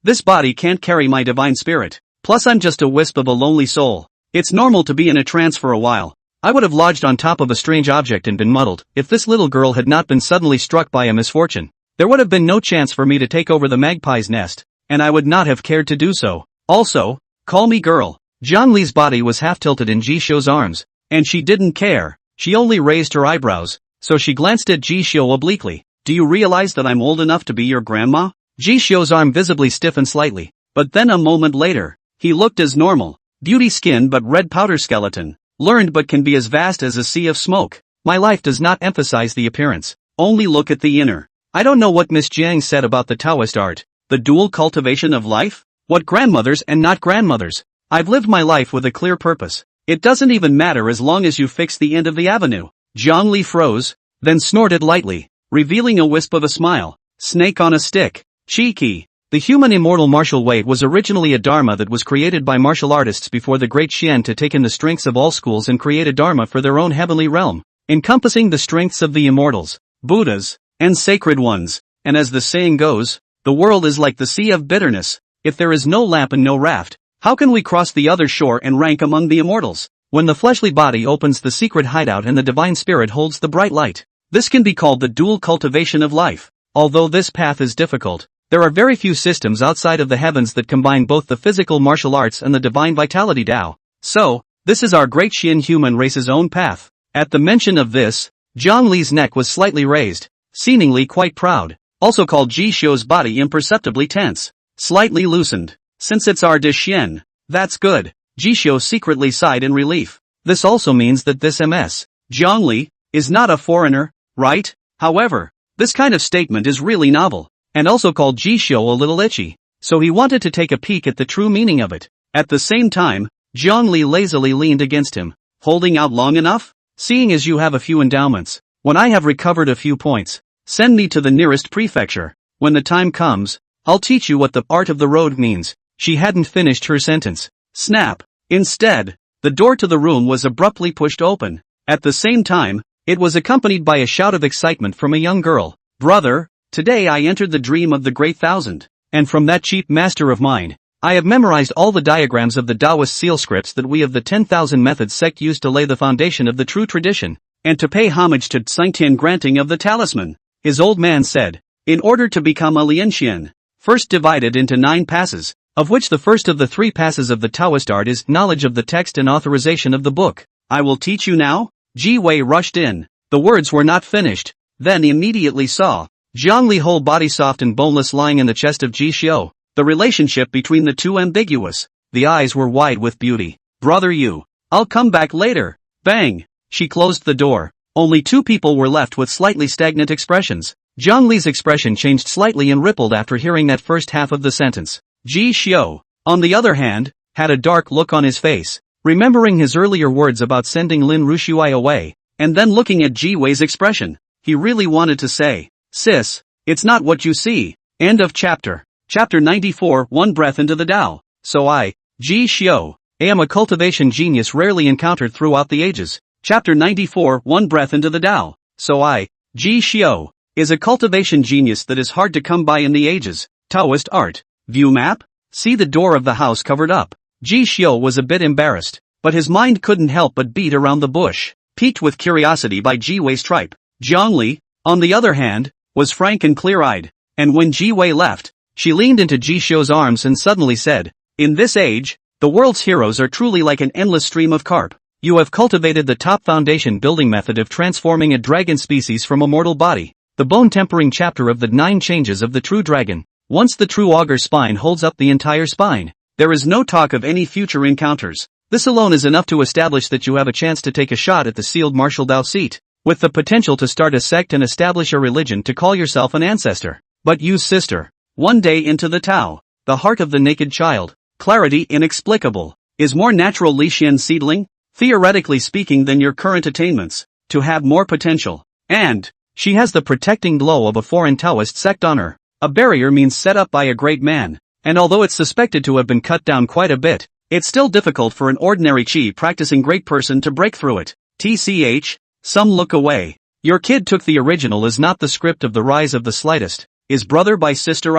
this body can't carry my divine spirit, plus I'm just a wisp of a lonely soul. It's normal to be in a trance for a while. I would have lodged on top of a strange object and been muddled if this little girl had not been suddenly struck by a misfortune. There would have been no chance for me to take over the magpie's nest, and I would not have cared to do so. Also, call me girl." Jiangli's body was half tilted in Jisho's arms, and she didn't care. She only raised her eyebrows, so she glanced at Jisho obliquely. "Do you realize that I'm old enough to be your grandma?" Jisho's arm visibly stiffened slightly, but then a moment later, he looked as normal. "Beauty skin but red powder skeleton, learned but can be as vast as a sea of smoke. My life does not emphasize the appearance, only look at the inner." I don't know what Miss Jiang said about the Taoist art, the dual cultivation of life? What grandmothers and not grandmothers? I've lived my life with a clear purpose. It doesn't even matter as long as you fix the end of the avenue. Jiangli froze, then snorted lightly, revealing a wisp of a smile. "Snake on a stick. Cheeky." The human immortal martial weight was originally a dharma that was created by martial artists before the great Xian to take in the strengths of all schools and create a dharma for their own heavenly realm, encompassing the strengths of the immortals, Buddhas, and sacred ones. And as the saying goes, the world is like the sea of bitterness. If there is no lamp and no raft, how can we cross the other shore and rank among the immortals? When the fleshly body opens the secret hideout and the divine spirit holds the bright light. This can be called the dual cultivation of life. Although this path is difficult, there are very few systems outside of the heavens that combine both the physical martial arts and the divine vitality Tao. So, this is our great Xian human race's own path. At the mention of this, Zhang Li's neck was slightly raised, seemingly quite proud. Also called Ji Xiu's body imperceptibly tense, slightly loosened. Since it's our de Xian, that's good. Ji Xiu secretly sighed in relief. This also means that this Ms. Zhang Li is not a foreigner, right? However, this kind of statement is really novel, and also called Ji Xiu a little itchy, so he wanted to take a peek at the true meaning of it. At the same time, Zhang Li lazily leaned against him, holding out long enough? Seeing as you have a few endowments, when I have recovered a few points, send me to the nearest prefecture. When the time comes, I'll teach you what the art of the road means. She hadn't finished her sentence. Snap. Instead, the door to the room was abruptly pushed open. At the same time, it was accompanied by a shout of excitement from a young girl. Brother, today I entered the dream of the Great Thousand, and from that cheap master of mine, I have memorized all the diagrams of the Taoist seal scripts that we of the 10,000 Methods sect used to lay the foundation of the true tradition, and to pay homage to Tsingtian granting of the talisman. His old man said, in order to become a Lianxian, first divided into 9 passes, of which the first of the 3 passes of the Taoist art is knowledge of the text and authorization of the book. I will teach you now? Ji Wei rushed in. The words were not finished, then immediately saw Zhang Li whole body soft and boneless lying in the chest of Ji Xiu. The relationship between the two ambiguous. The eyes were wide with beauty. Brother you. I'll come back later. Bang. She closed the door. Only 2 people were left with slightly stagnant expressions. Zhang Li's expression changed slightly and rippled after hearing that first half of the sentence. Ji Xiu, on the other hand, had a dark look on his face, remembering his earlier words about sending Lin Rushui away, and then looking at Ji Wei's expression. He really wanted to say, sis, it's not what you see. End of chapter. Chapter 94, One Breath into the Tao. So I, Ji Xiu, am a cultivation genius rarely encountered throughout the ages. Chapter 94, One Breath into the Tao. So I, Ji Xiu, is a cultivation genius that is hard to come by in the ages. Taoist art. View map? See the door of the house covered up. Ji Xiu was a bit embarrassed, but his mind couldn't help but beat around the bush, piqued with curiosity by Ji Wei's tripe. Zhang Li, on the other hand, was frank and clear-eyed, and when Ji Wei left, she leaned into Ji Xiu's arms and suddenly said, in this age, the world's heroes are truly like an endless stream of carp. You have cultivated the top foundation building method of transforming a dragon species from a mortal body, the bone-tempering chapter of the 9 changes of the true dragon. Once the true augur spine holds up the entire spine, there is no talk of any future encounters. This alone is enough to establish that you have a chance to take a shot at the sealed martial Tao seat, with the potential to start a sect and establish a religion to call yourself an ancestor. But you sister, one day into the Tao, the heart of the naked child, clarity inexplicable, is more natural Li Xian seedling, theoretically speaking than your current attainments, to have more potential. And, she has the protecting glow of a foreign Taoist sect on her. A barrier means set up by a great man, and although it's suspected to have been cut down quite a bit, it's still difficult for an ordinary Qi practicing great person to break through it. TCH, some look away. Your kid took the original as not the script of the rise of the slightest, is brother by sister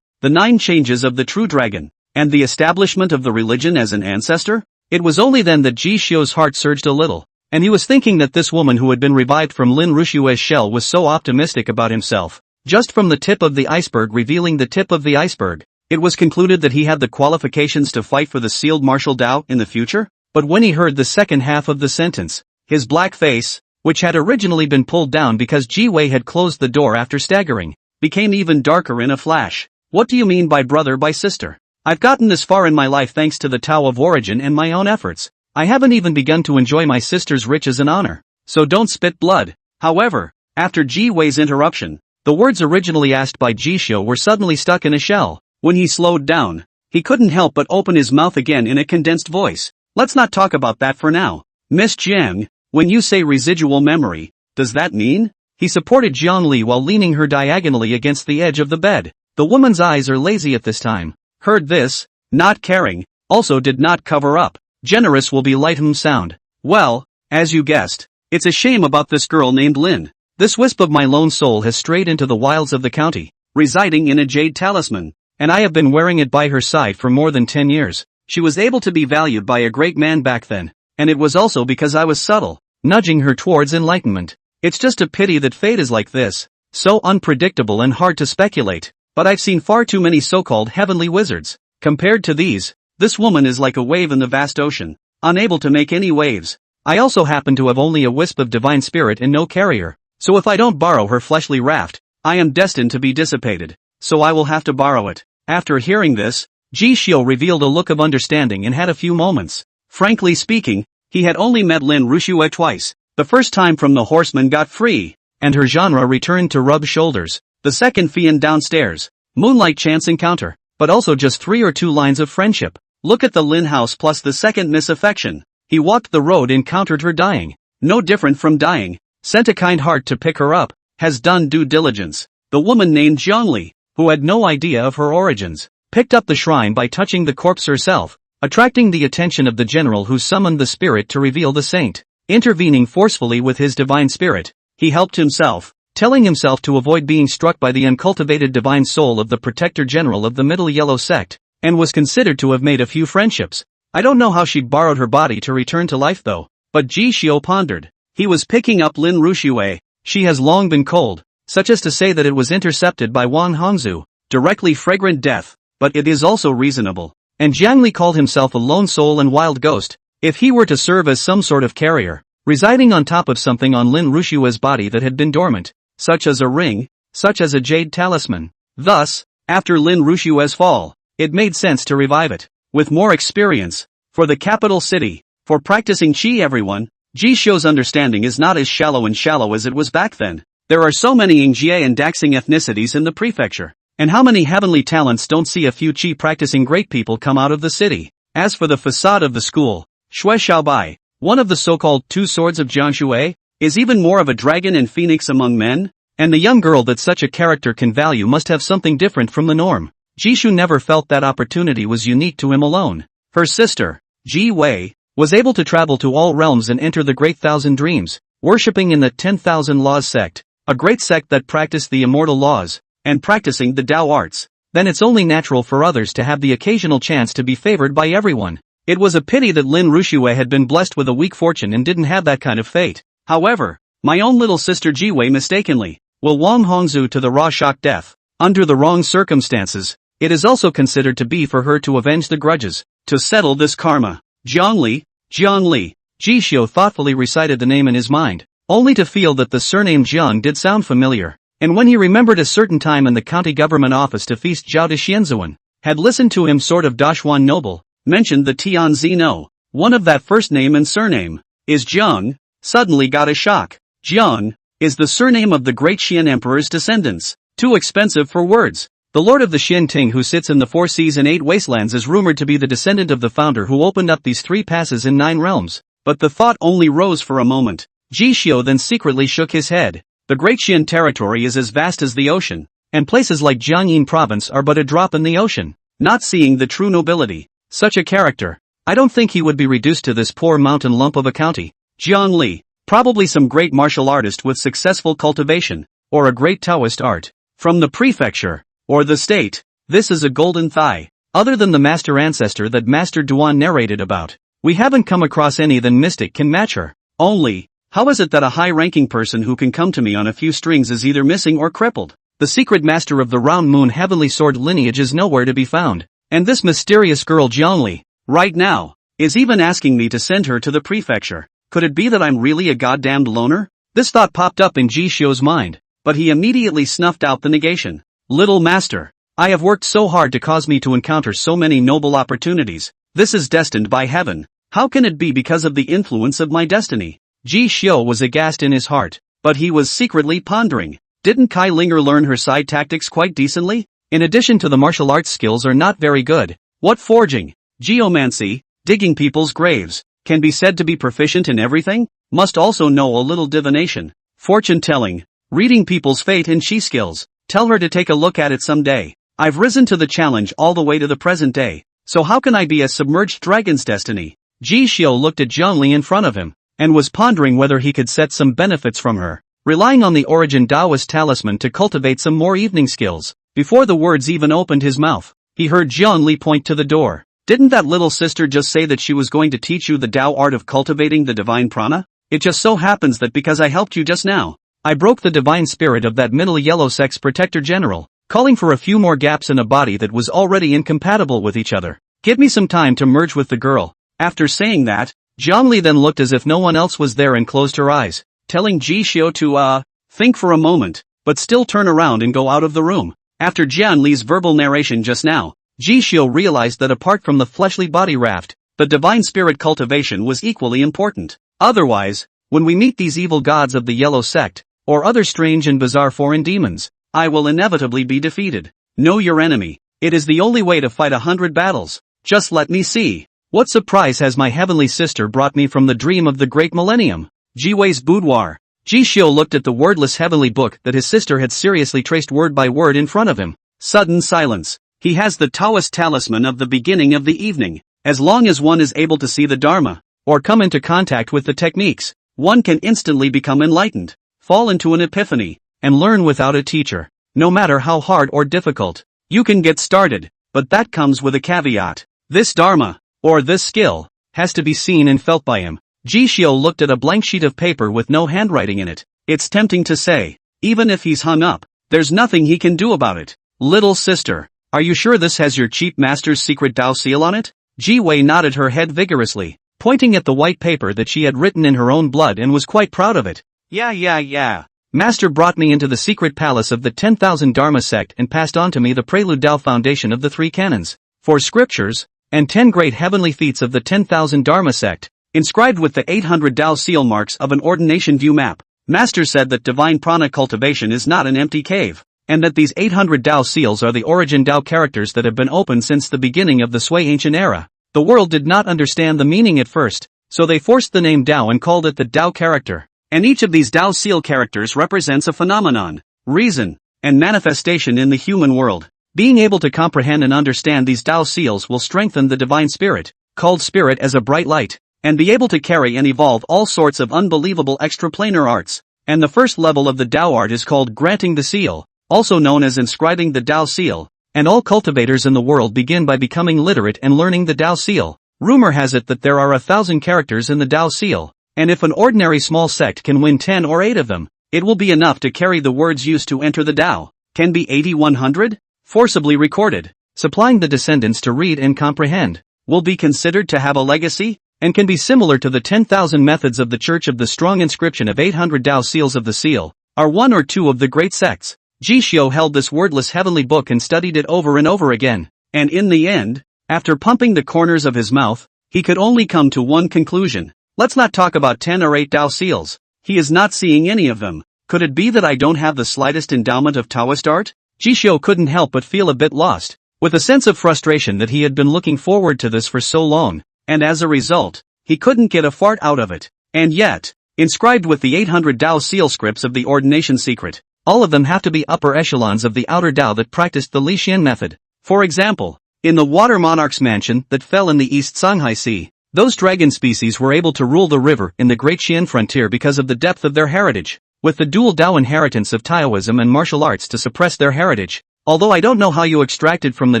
the 9 changes of the true dragon, and the establishment of the religion as an ancestor? It was only then that Ji Xiu's heart surged a little, and he was thinking that this woman who had been revived from Lin Rushui's shell was so optimistic about himself. Just from the tip of the iceberg revealing the tip of the iceberg, it was concluded that he had the qualifications to fight for the sealed martial Tao in the future. But when he heard the second half of the sentence, his black face, which had originally been pulled down because Ji Wei had closed the door after staggering, became even darker in a flash. What do you mean by brother by sister? I've gotten this far in my life thanks to the Tao of origin and my own efforts. I haven't even begun to enjoy my sister's riches and honor. So don't spit blood. However, after Ji Wei's interruption, the words originally asked by Ji Xiu were suddenly stuck in a shell. When he slowed down, he couldn't help but open his mouth again in a condensed voice. Let's not talk about that for now. Miss Jiang, when you say residual memory, does that mean? He supported Zhang Li while leaning her diagonally against the edge of the bed. The woman's eyes are lazy at this time. Heard this, not caring, also did not cover up. Generous will be light sound. Well, as you guessed, it's a shame about this girl named Lynn. This wisp of my lone soul has strayed into the wilds of the county, residing in a jade talisman, and I have been wearing it by her side for more than 10 years. She was able to be valued by a great man back then, and it was also because I was subtle, nudging her towards enlightenment. It's just a pity that fate is like this, so unpredictable and hard to speculate, but I've seen far too many so-called heavenly wizards. Compared to these, this woman is like a wave in the vast ocean, unable to make any waves. I also happen to have only a wisp of divine spirit and no carrier, so if I don't borrow her fleshly raft, I am destined to be dissipated, so I will have to borrow it. After hearing this, Ji Xiu revealed a look of understanding and had a few moments. Frankly speaking, he had only met Lin Rushue twice. The first time from the horseman got free, and her genre returned to rub shoulders. The second Fian downstairs, moonlight chance encounter, but also just 3 or 2 lines of friendship. Look at the Lin house plus the second misaffection. He walked the road, encountered her dying. No different from dying. Sent a kind heart to pick her up. Has done due diligence. The woman named Zhongli, who had no idea of her origins, picked up the shrine by touching the corpse herself, attracting the attention of the general who summoned the spirit to reveal the saint. Intervening forcefully with his divine spirit, he helped himself, telling himself to avoid being struck by the uncultivated divine soul of the protector general of the Middle Yellow sect, and was considered to have made a few friendships. I don't know how she borrowed her body to return to life though, but Ji Xiu pondered. He was picking up Lin Rushue. She has long been cold, such as to say that it was intercepted by Wang Hongzhu, directly fragrant death, but it is also reasonable. And Jiang Li called himself a lone soul and wild ghost. If he were to serve as some sort of carrier, residing on top of something on Lin Rushue's body that had been dormant, such as a ring, such as a jade talisman. Thus, after Lin Rushue's fall, it made sense to revive it. With more experience, for the capital city, for practicing qi everyone, Ji Xiu's understanding is not as shallow as it was back then. There are so many Yingjie and Daxing ethnicities in the prefecture, and how many heavenly talents don't see a few qi practicing great people come out of the city. As for the facade of the school, Shui Xiaobai, one of the so-called 2 swords of Jiangshui, is even more of a dragon and phoenix among men, and the young girl that such a character can value must have something different from the norm. Jishu never felt that opportunity was unique to him alone. Her sister, Ji Wei, was able to travel to all realms and enter the Great Thousand Dreams, worshipping in the 10,000 Laws sect, a great sect that practiced the immortal laws, and practicing the Tao arts. Then it's only natural for others to have the occasional chance to be favored by everyone. It was a pity that Lin Rushue had been blessed with a weak fortune and didn't have that kind of fate. However, my own little sister Ji Wei mistakenly will Wang Hongzhu to the raw shock death. Under the wrong circumstances, it is also considered to be for her to avenge the grudges, to settle this karma. Zhongli, Ji Xiu thoughtfully recited the name in his mind, only to feel that the surname Jiang did sound familiar, and when he remembered a certain time in the county government office to feast Zhao de Xianzuan, had listened to him sort of Dashuan noble, mentioned the Tianzi no, one of that first name and surname, is Jiang, suddenly got a shock. Jiang is the surname of the great Xian emperor's descendants, too expensive for words. The lord of the Xin Ting who sits in the 4 seas and 8 wastelands is rumored to be the descendant of the founder who opened up these 3 passes in 9 realms, but the thought only rose for a moment. Ji Xiu then secretly shook his head. The great Xian territory is as vast as the ocean, and places like Jiangyin province are but a drop in the ocean. Not seeing the true nobility, such a character, I don't think he would be reduced to this poor mountain lump of a county. Jiang Li, probably some great martial artist with successful cultivation, or a great Taoist art, from the prefecture, or the state. This is a golden thigh. Other than the master ancestor that Master Duan narrated about, we haven't come across any than mystic can match her. Only, how is it that a high-ranking person who can come to me on a few strings is either missing or crippled? The secret master of the round moon heavenly sword lineage is nowhere to be found, and this mysterious girl Jiangli, right now, is even asking me to send her to the prefecture. Could it be that I'm really a goddamned loner? This thought popped up in Ji Xiu's mind, but he immediately snuffed out the negation. Little master, I have worked so hard to cause me to encounter so many noble opportunities. This is destined by heaven. How can it be because of the influence of my destiny? Ji Xiu was aghast in his heart, but he was secretly pondering. Didn't Kai Linger learn her side tactics quite decently? In addition to the martial arts skills are not very good. What forging, geomancy, digging people's graves, can be said to be proficient in everything? Must also know a little divination, fortune telling, reading people's fate and chi skills. Tell her to take a look at it someday. I've risen to the challenge all the way to the present day, so how can I be a submerged dragon's destiny? Ji Xiu looked at Zhongli in front of him, and was pondering whether he could set some benefits from her, relying on the origin Taoist talisman to cultivate some more evening skills. Before the words even opened his mouth, he heard Zhongli point to the door. Didn't that little sister just say that she was going to teach you the Tao art of cultivating the divine prana? It just so happens that because I helped you just now, I broke the divine spirit of that middle yellow sex protector general, calling for a few more gaps in a body that was already incompatible with each other. Give me some time to merge with the girl. After saying that, Zhongli then looked as if no one else was there and closed her eyes, telling Ji Xiu to think for a moment, but still turn around and go out of the room. After Jian Li's verbal narration just now, Ji Xiu realized that apart from the fleshly body raft, the divine spirit cultivation was equally important. Otherwise, when we meet these evil gods of the yellow sect, or other strange and bizarre foreign demons, I will inevitably be defeated. Know your enemy. It is the only way to fight 100 battles. Just let me see. What surprise has my heavenly sister brought me from the dream of the great millennium? Ji Wei's boudoir. Ji Xiu looked at the wordless heavenly book that his sister had seriously traced word by word in front of him. Sudden silence. He has the Taoist talisman of the beginning of the evening. As long as one is able to see the Dharma, or come into contact with the techniques, one can instantly become enlightened, fall into an epiphany, and learn without a teacher. No matter how hard or difficult, you can get started, but that comes with a caveat. This Dharma, or this skill, has to be seen and felt by him. Ji Xiu looked at a blank sheet of paper with no handwriting in it. It's tempting to say, even if he's hung up, there's nothing he can do about it. Little sister, are you sure this has your cheap master's secret Tao seal on it? Ji Wei nodded her head vigorously, pointing at the white paper that she had written in her own blood and was quite proud of it. Yeah. Master brought me into the secret palace of the 10,000 Dharma sect and passed on to me the prelude Tao foundation of the 3 canons, 4 scriptures, and 10 great heavenly feats of the 10,000 Dharma sect, inscribed with the 800 Tao seal marks of an ordination view map. Master said that divine prana cultivation is not an empty cave, and that these 800 Tao seals are the origin Tao characters that have been open since the beginning of the Sui ancient era. The world did not understand the meaning at first, so they forced the name Tao and called it the Tao character. And each of these Tao seal characters represents a phenomenon, reason, and manifestation in the human world. Being able to comprehend and understand these Tao seals will strengthen the divine spirit, called spirit as a bright light, and be able to carry and evolve all sorts of unbelievable extraplanar arts. And the first level of the Tao art is called granting the seal, also known as inscribing the Tao seal, and all cultivators in the world begin by becoming literate and learning the Tao seal. Rumor has it that there are 1,000 characters in the Tao seal, and if an ordinary small sect can win 10 or 8 of them, it will be enough to carry the words used to enter the Tao. Can be 80-100? Forcibly recorded, supplying the descendants to read and comprehend, will be considered to have a legacy, and can be similar to the 10,000 methods of the Church of the Strong inscription of 800 Tao seals of the seal, are 1 or 2 of the great sects. Ji Xiu held this wordless heavenly book and studied it over and over again, and in the end, after pumping the corners of his mouth, he could only come to one conclusion. Let's not talk about 10 or 8 Tao seals. He is not seeing any of them. Could it be that I don't have the slightest endowment of Taoist art? Ji Xiu couldn't help but feel a bit lost, with a sense of frustration that he had been looking forward to this for so long, and as a result, he couldn't get a fart out of it. And yet, inscribed with the 800 Tao seal scripts of the ordination secret, all of them have to be upper echelons of the outer Tao that practiced the Li Xian method. For example, in the water monarch's mansion that fell in the East Songhai Sea, those dragon species were able to rule the river in the Great Xian frontier because of the depth of their heritage, with the dual Tao inheritance of Taoism and martial arts to suppress their heritage. Although I don't know how you extracted from the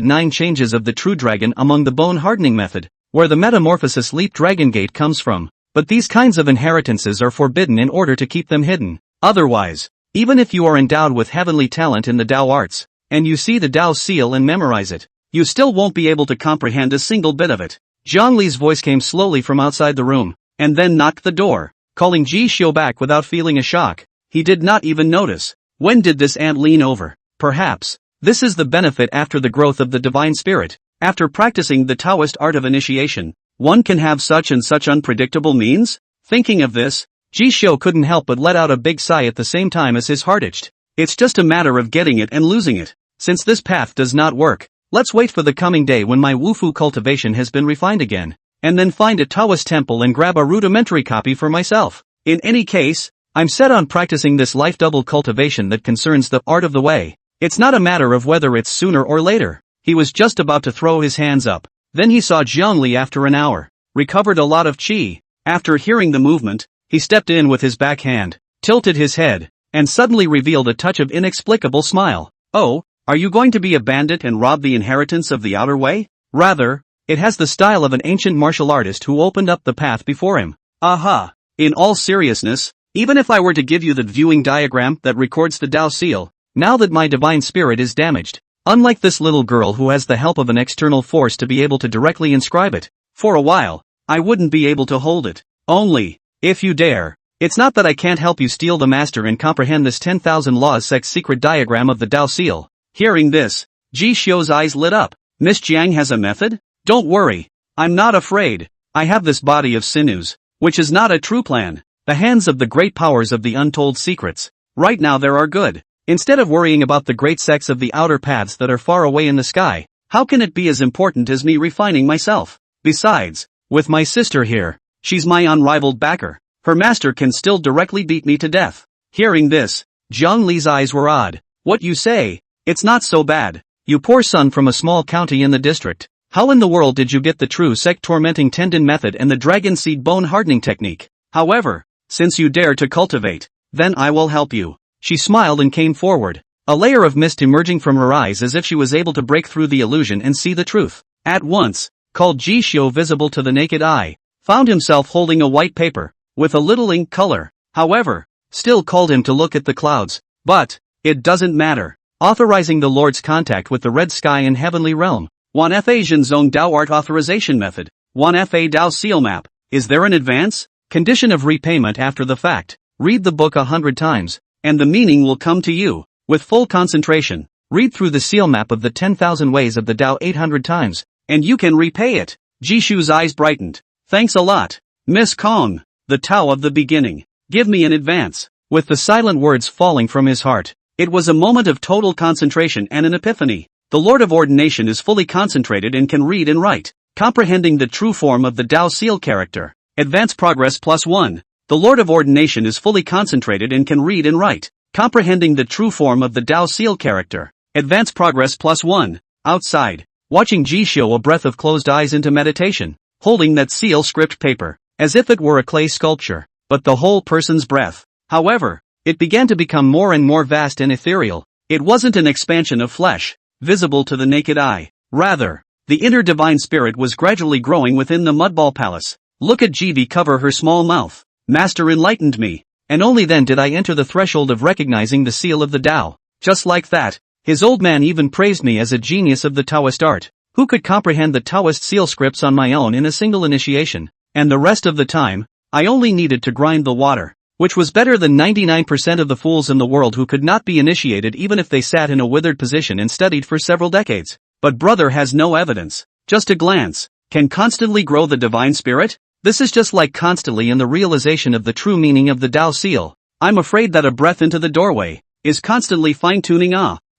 9 changes of the true dragon among the bone hardening method, where the metamorphosis leap dragon gate comes from, but these kinds of inheritances are forbidden in order to keep them hidden. Otherwise, even if you are endowed with heavenly talent in the Tao arts, and you see the Tao seal and memorize it, you still won't be able to comprehend a single bit of it. Zhang Li's voice came slowly from outside the room, and then knocked the door, calling Ji Xiu back without feeling a shock. He did not even notice. When did this ant lean over? Perhaps, this is the benefit after the growth of the divine spirit. After practicing the Taoist art of initiation, one can have such and such unpredictable means? Thinking of this, Ji Xiu couldn't help but let out a big sigh at the same time as his heart itched. It's just a matter of getting it and losing it. Since this path does not work, let's wait for the coming day when my Wufu cultivation has been refined again, and then find a Taoist temple and grab a rudimentary copy for myself. In any case, I'm set on practicing this life double cultivation that concerns the art of the way, It's not a matter of whether it's sooner or later. He was just about to throw his hands up. Then he saw Zhongli after an hour. Recovered a lot of qi. After hearing the movement, he stepped in with his backhand, tilted his head, and suddenly revealed a touch of inexplicable smile. Oh, are you going to be a bandit and rob the inheritance of the outer way? Rather, it has the style of an ancient martial artist who opened up the path before him. Aha! In all seriousness, even if I were to give you the viewing diagram that records the Tao seal, now that my divine spirit is damaged, unlike this little girl who has the help of an external force to be able to directly inscribe it, for a while, I wouldn't be able to hold it. Only, if you dare. It's not that I can't help you steal the master and comprehend this 10,000 laws sex secret diagram of the Tao seal. Hearing this, Ji Xiu's eyes lit up. Miss Jiang has a method? Don't worry. I'm not afraid. I have this body of sinews, which is not a true plan. The hands of the great powers of the untold secrets. Right now there are good. Instead of worrying about the great sex of the outer paths that are far away in the sky, how can it be as important as me refining myself? Besides, with my sister here, she's my unrivaled backer. Her master can still directly beat me to death. Hearing this, Zhang Li's eyes were odd. What you say? It's not so bad. You poor son from a small county in the district. How in the world did you get the true sect tormenting tendon method and the dragon seed bone hardening technique? However, since you dare to cultivate, then I will help you. She smiled and came forward. A layer of mist emerging from her eyes as if she was able to break through the illusion and see the truth. At once, called Ji Xiu visible to the naked eye, found himself holding a white paper, with a little ink color. However, still called him to look at the clouds. But, it doesn't matter. Authorizing the Lord's contact with the red sky and heavenly realm. 1FA Zhenzong Dao Art Authorization Method. 1FA Dao Seal Map. Is there an advance? Condition of repayment after the fact. Read the book 100 times, and the meaning will come to you. With full concentration, read through the seal map of the 10,000 ways of the Tao 800 times, and you can repay it. Jishu's eyes brightened. Thanks a lot, Miss Kong. The Tao of the beginning. Give me an advance. With the silent words falling from his heart, it was a moment of total concentration and an epiphany. The Lord of Ordination is fully concentrated and can read and write, comprehending the true form of the Tao seal character. Advance progress +1. The Lord of Ordination is fully concentrated and can read and write, comprehending the true form of the Tao seal character. Advance progress +1. Outside, watching Ji show a breath of closed eyes into meditation, holding that seal script paper, as if it were a clay sculpture, but the whole person's breath. However, it began to become more and more vast and ethereal. It wasn't an expansion of flesh, visible to the naked eye. Rather, the inner divine spirit was gradually growing within the mudball palace. Look at Jivi cover her small mouth. Master enlightened me, and only then did I enter the threshold of recognizing the seal of the Tao. Just like that, his old man even praised me as a genius of the Taoist art, who could comprehend the Taoist seal scripts on my own in a single initiation, and the rest of the time, I only needed to grind the water, which was better than 99% of the fools in the world who could not be initiated even if they sat in a withered position and studied for several decades. But brother has no evidence, just a glance, can constantly grow the divine spirit? This is just like constantly in the realization of the true meaning of the Tao seal. I'm afraid that a breath into the doorway is constantly fine-tuning.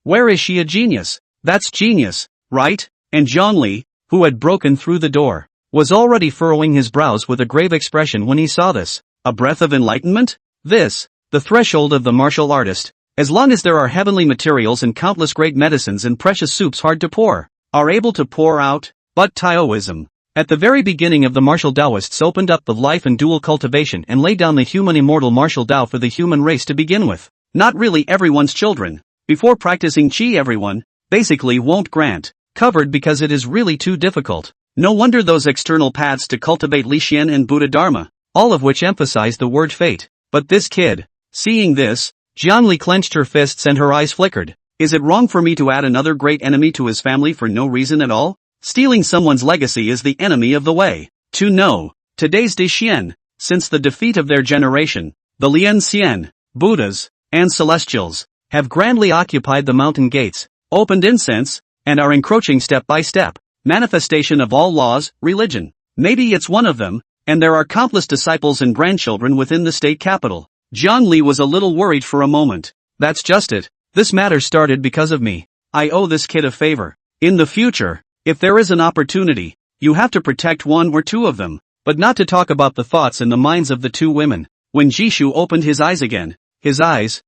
Where is she a genius? That's genius, right? And Zhongli, who had broken through the door, was already furrowing his brows with a grave expression when he saw this. A breath of enlightenment? This, the threshold of the martial artist. As long as there are heavenly materials and countless great medicines and precious soups hard to pour, are able to pour out, but Taoism. At the very beginning of the martial Taoists opened up the life and dual cultivation and laid down the human immortal martial Tao for the human race to begin with. Not really everyone's children. Before practicing Qi everyone, basically won't grant, covered because it is really too difficult. No wonder those external paths to cultivate Li Xian and Buddha Dharma, all of which emphasize the word fate. But this kid, seeing this, Jiangli clenched her fists and her eyes flickered. Is it wrong for me to add another great enemy to his family for no reason at all? Stealing someone's legacy is the enemy of the way. To know, today's De Xian, since the defeat of their generation, the Lian Xian, Buddhas, and Celestials, have grandly occupied the mountain gates, opened incense, and are encroaching step by step. Manifestation of all laws, religion. Maybe it's one of them, and there are countless disciples and grandchildren within the state capital. Jiang Li was a little worried for a moment. That's just it. This matter started because of me. I owe this kid a favor. In the future, if there is an opportunity, you have to protect one or two of them, but not to talk about the thoughts in the minds of the two women. When Jishu opened his eyes again, his eyes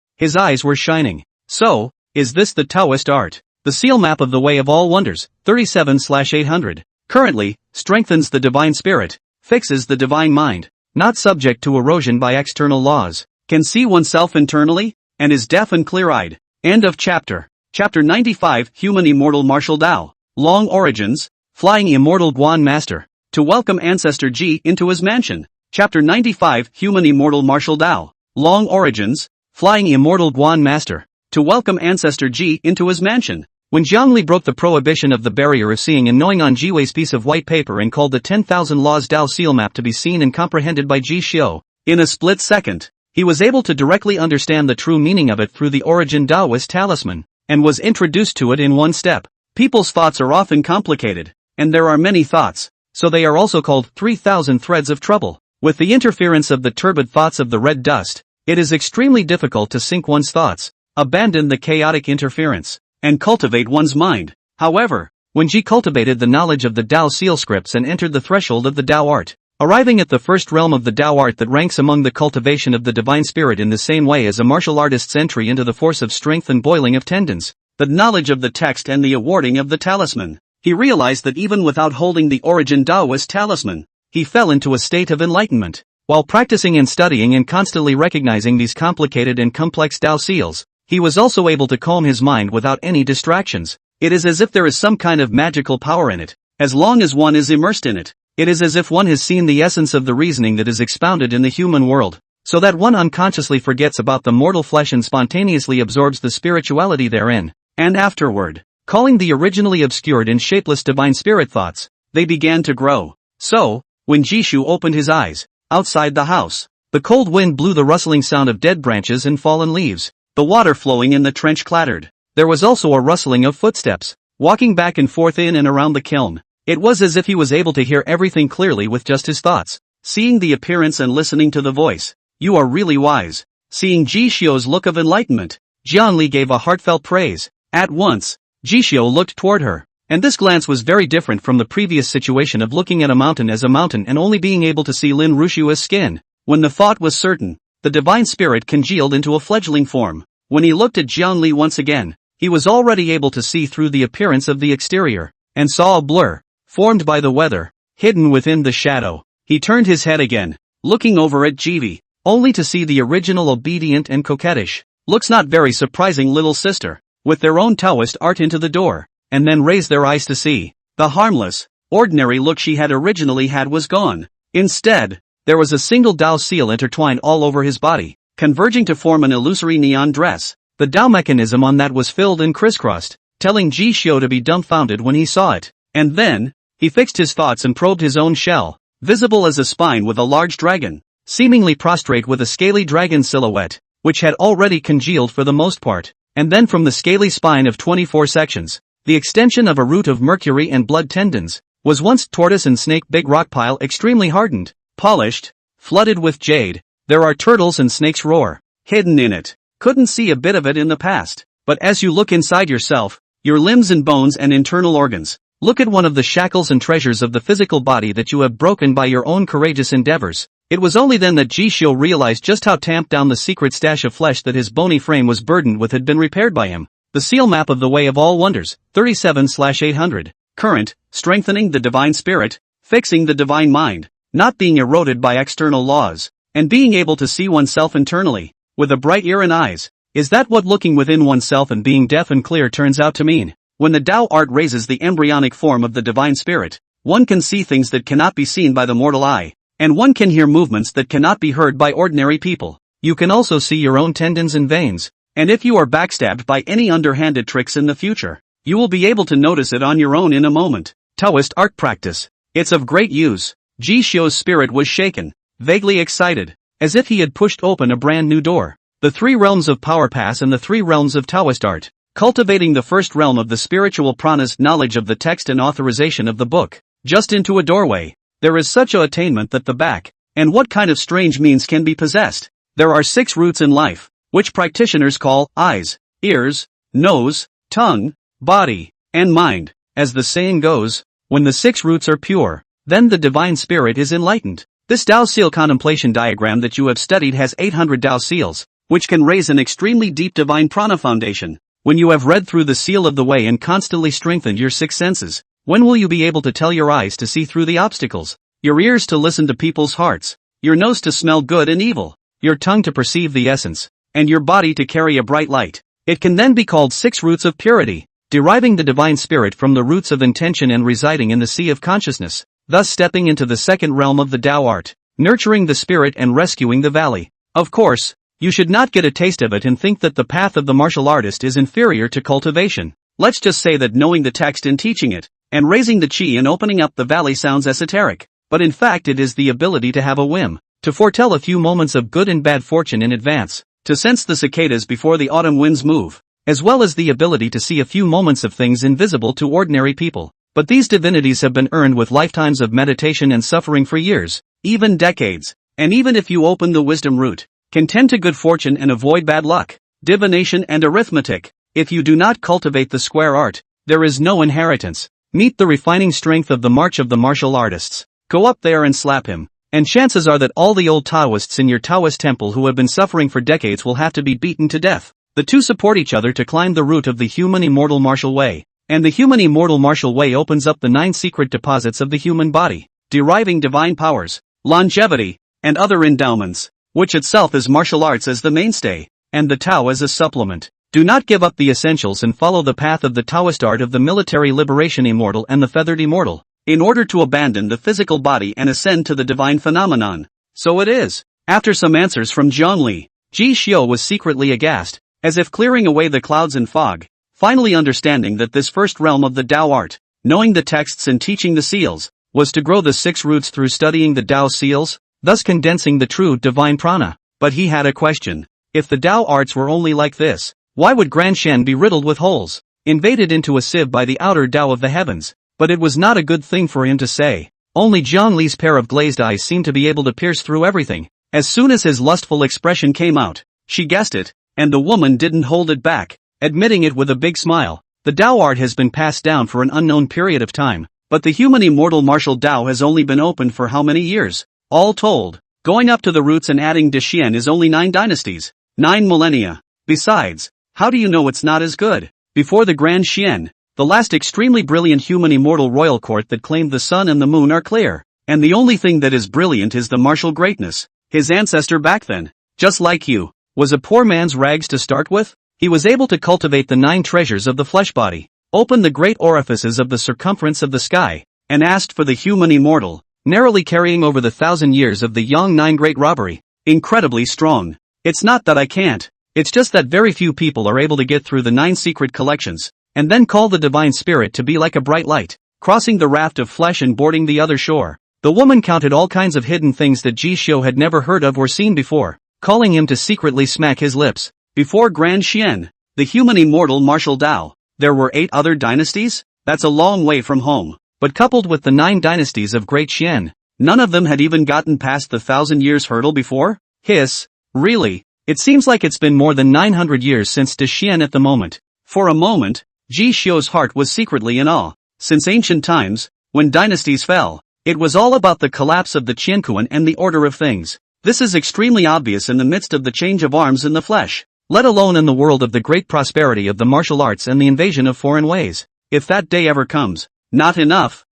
were shining. So, Is this the Taoist art? The seal map of the way of all wonders, 37/800. Currently, strengthens the divine spirit, fixes the divine mind, not subject to erosion by external laws, can see oneself internally, and is deaf and clear-eyed. End of chapter. Chapter 95 Human Immortal Martial Tao. Long Origins, Flying Immortal Guan Master. To welcome Ancestor Ji into his mansion. Chapter 95 Human Immortal Martial Tao. Long Origins, Flying Immortal Guan Master. To welcome Ancestor Ji into his mansion. When Zhongli broke the prohibition of the barrier of seeing and knowing on Jiwei's piece of white paper and called the 10,000 Laws Tao seal map to be seen and comprehended by Ji Xiu, in a split second, he was able to directly understand the true meaning of it through the origin Taoist talisman, and was introduced to it in one step. People's thoughts are often complicated, and there are many thoughts, so they are also called 3,000 threads of trouble. With the interference of the turbid thoughts of the red dust, it is extremely difficult to sync one's thoughts, abandon the chaotic interference, and cultivate one's mind. However, when Ji cultivated the knowledge of the Tao seal scripts and entered the threshold of the Tao art, arriving at the first realm of the Tao art that ranks among the cultivation of the divine spirit in the same way as a martial artist's entry into the force of strength and boiling of tendons, the knowledge of the text and the awarding of the talisman, he realized that even without holding the origin Taoist talisman, he fell into a state of enlightenment. While practicing and studying and constantly recognizing these complicated and complex Tao seals, he was also able to calm his mind without any distractions. It is as if there is some kind of magical power in it. As long as one is immersed in it, it is as if one has seen the essence of the reasoning that is expounded in the human world, so that one unconsciously forgets about the mortal flesh and spontaneously absorbs the spirituality therein. And afterward, calling the originally obscured and shapeless divine spirit thoughts, they began to grow. So, when Jishu opened his eyes, outside the house, the cold wind blew the rustling sound of dead branches and fallen leaves. The water flowing in the trench clattered. There was also a rustling of footsteps, walking back and forth in and around the kiln. It was as if he was able to hear everything clearly with just his thoughts, seeing the appearance and listening to the voice. You are really wise. Seeing Ji Xiu's look of enlightenment, Jianli gave a heartfelt praise. At once, Ji Xiu looked toward her, and this glance was very different from the previous situation of looking at a mountain as a mountain and only being able to see Lin Rushu as skin. When the thought was certain, the divine spirit congealed into a fledgling form. When he looked at Jianli once again, he was already able to see through the appearance of the exterior, and saw a blur, formed by the weather, hidden within the shadow. He turned his head again, looking over at Jivi, only to see the original obedient and coquettish, looks not very surprising little sister, with their own Taoist art into the door, and then raised their eyes to see. The harmless, ordinary look she had originally had was gone. Instead, there was a single Tao seal intertwined all over his body, converging to form an illusory neon dress. The Tao mechanism on that was filled and crisscrossed, telling Ji Xiu to be dumbfounded when he saw it. And then, he fixed his thoughts and probed his own shell, visible as a spine with a large dragon, seemingly prostrate with a scaly dragon silhouette, which had already congealed for the most part. And then from the scaly spine of 24 sections, the extension of a root of mercury and blood tendons, was once tortoise and snake big rock pile extremely hardened, polished, flooded with jade. There are turtles and snakes roar, hidden in it. Couldn't see a bit of it in the past, but as you look inside yourself, your limbs and bones and internal organs, look at one of the shackles and treasures of the physical body that you have broken by your own courageous endeavors. It was only then that Ji Xiu realized just how tamped down the secret stash of flesh that his bony frame was burdened with had been repaired by him. The seal map of the way of all wonders, 37/800. Current, strengthening the divine spirit, fixing the divine mind, not being eroded by external laws, and being able to see oneself internally, with a bright ear and eyes. Is that what looking within oneself and being deaf and clear turns out to mean? When the Tao art raises the embryonic form of the divine spirit, one can see things that cannot be seen by the mortal eye, and one can hear movements that cannot be heard by ordinary people. You can also see your own tendons and veins, and if you are backstabbed by any underhanded tricks in the future, you will be able to notice it on your own in a moment. Taoist art practice. It's of great use. Ji Xiu's spirit was shaken, vaguely excited, as if he had pushed open a brand new door. The 3 realms of power pass and the 3 realms of Taoist art. Cultivating the first realm of the spiritual pranas, knowledge of the text and authorization of the book. Just into a doorway, there is such a attainment that the back, and what kind of strange means can be possessed. There are 6 roots in life, which practitioners call eyes, ears, nose, tongue, body, and mind. As the saying goes, when the 6 roots are pure, then the divine spirit is enlightened. This Tao seal contemplation diagram that you have studied has 800 Tao seals, which can raise an extremely deep divine prana foundation. When you have read through the seal of the way and constantly strengthened your six senses, when will you be able to tell your eyes to see through the obstacles, your ears to listen to people's hearts, your nose to smell good and evil, your tongue to perceive the essence, and your body to carry a bright light? It can then be called six roots of purity, deriving the divine spirit from the roots of intention and residing in the sea of consciousness, thus stepping into the second realm of the Tao art, nurturing the spirit and rescuing the valley. Of course, you should not get a taste of it and think that the path of the martial artist is inferior to cultivation. Let's just say that knowing the text and teaching it, and raising the chi and opening up the valley sounds esoteric, but in fact it is the ability to have a whim, to foretell a few moments of good and bad fortune in advance, to sense the cicadas before the autumn winds move, as well as the ability to see a few moments of things invisible to ordinary people. But these divinities have been earned with lifetimes of meditation and suffering for years, even decades, and even if you open the wisdom root, can tend to good fortune and avoid bad luck. Divination and arithmetic. If you do not cultivate the square art, there is no inheritance. Meet the refining strength of the march of the martial artists. Go up there and slap him, and chances are that all the old Taoists in your Taoist temple who have been suffering for decades will have to be beaten to death. The two support each other to climb the route of the human immortal martial way, and the human immortal martial way opens up the 9 secret deposits of the human body, deriving divine powers, longevity, and other endowments, which itself is martial arts as the mainstay, and the Tao as a supplement. Do not give up the essentials and follow the path of the Taoist art of the military liberation immortal and the feathered immortal, in order to abandon the physical body and ascend to the divine phenomenon. So it is. After some answers from Zhongli, Ji Xiu was secretly aghast, as if clearing away the clouds and fog, finally understanding that this first realm of the Tao art, knowing the texts and teaching the seals, was to grow the 6 roots through studying the Tao seals, thus condensing the true divine prana. But he had a question. If the Tao arts were only like this, why would Grand Shen be riddled with holes, invaded into a sieve by the outer Tao of the heavens? But it was not a good thing for him to say. Only Zhongli's pair of glazed eyes seemed to be able to pierce through everything. As soon as his lustful expression came out, she guessed it, and the woman didn't hold it back, admitting it with a big smile. The Tao art has been passed down for an unknown period of time, but the human immortal martial Tao has only been open for how many years? All told, going up to the roots and adding De Xian is only 9 dynasties, 9 millennia. Besides, how do you know it's not as good? Before the Grand Xian, the last extremely brilliant human immortal royal court that claimed the sun and the moon are clear, and the only thing that is brilliant is the martial greatness. His ancestor back then, just like you, was a poor man's rags to start with. He was able to cultivate the 9 treasures of the flesh body, open the great orifices of the circumference of the sky, and asked for the human immortal, narrowly carrying over the 1,000 years of the Yang 9 great robbery. Incredibly strong. It's not that I can't, it's just that very few people are able to get through the 9 secret collections, and then call the divine spirit to be like a bright light, crossing the raft of flesh and boarding the other shore. The woman counted all kinds of hidden things that Ji Xiu had never heard of or seen before, calling him to secretly smack his lips. Before Grand Xian, the human immortal martial Tao, there were 8 other dynasties? That's a long way from home. But coupled with the 9 dynasties of Great Xian, none of them had even gotten past the 1,000 years hurdle before? Hiss. Really? It seems like it's been more than 900 years since De Xian at the moment. For a moment, Ji Xiu's heart was secretly in awe. Since ancient times, when dynasties fell, it was all about the collapse of the Qianquan and the order of things. This is extremely obvious in the midst of the change of arms in the flesh, let alone in the world of the great prosperity of the martial arts and the invasion of foreign ways. If that day ever comes, not enough,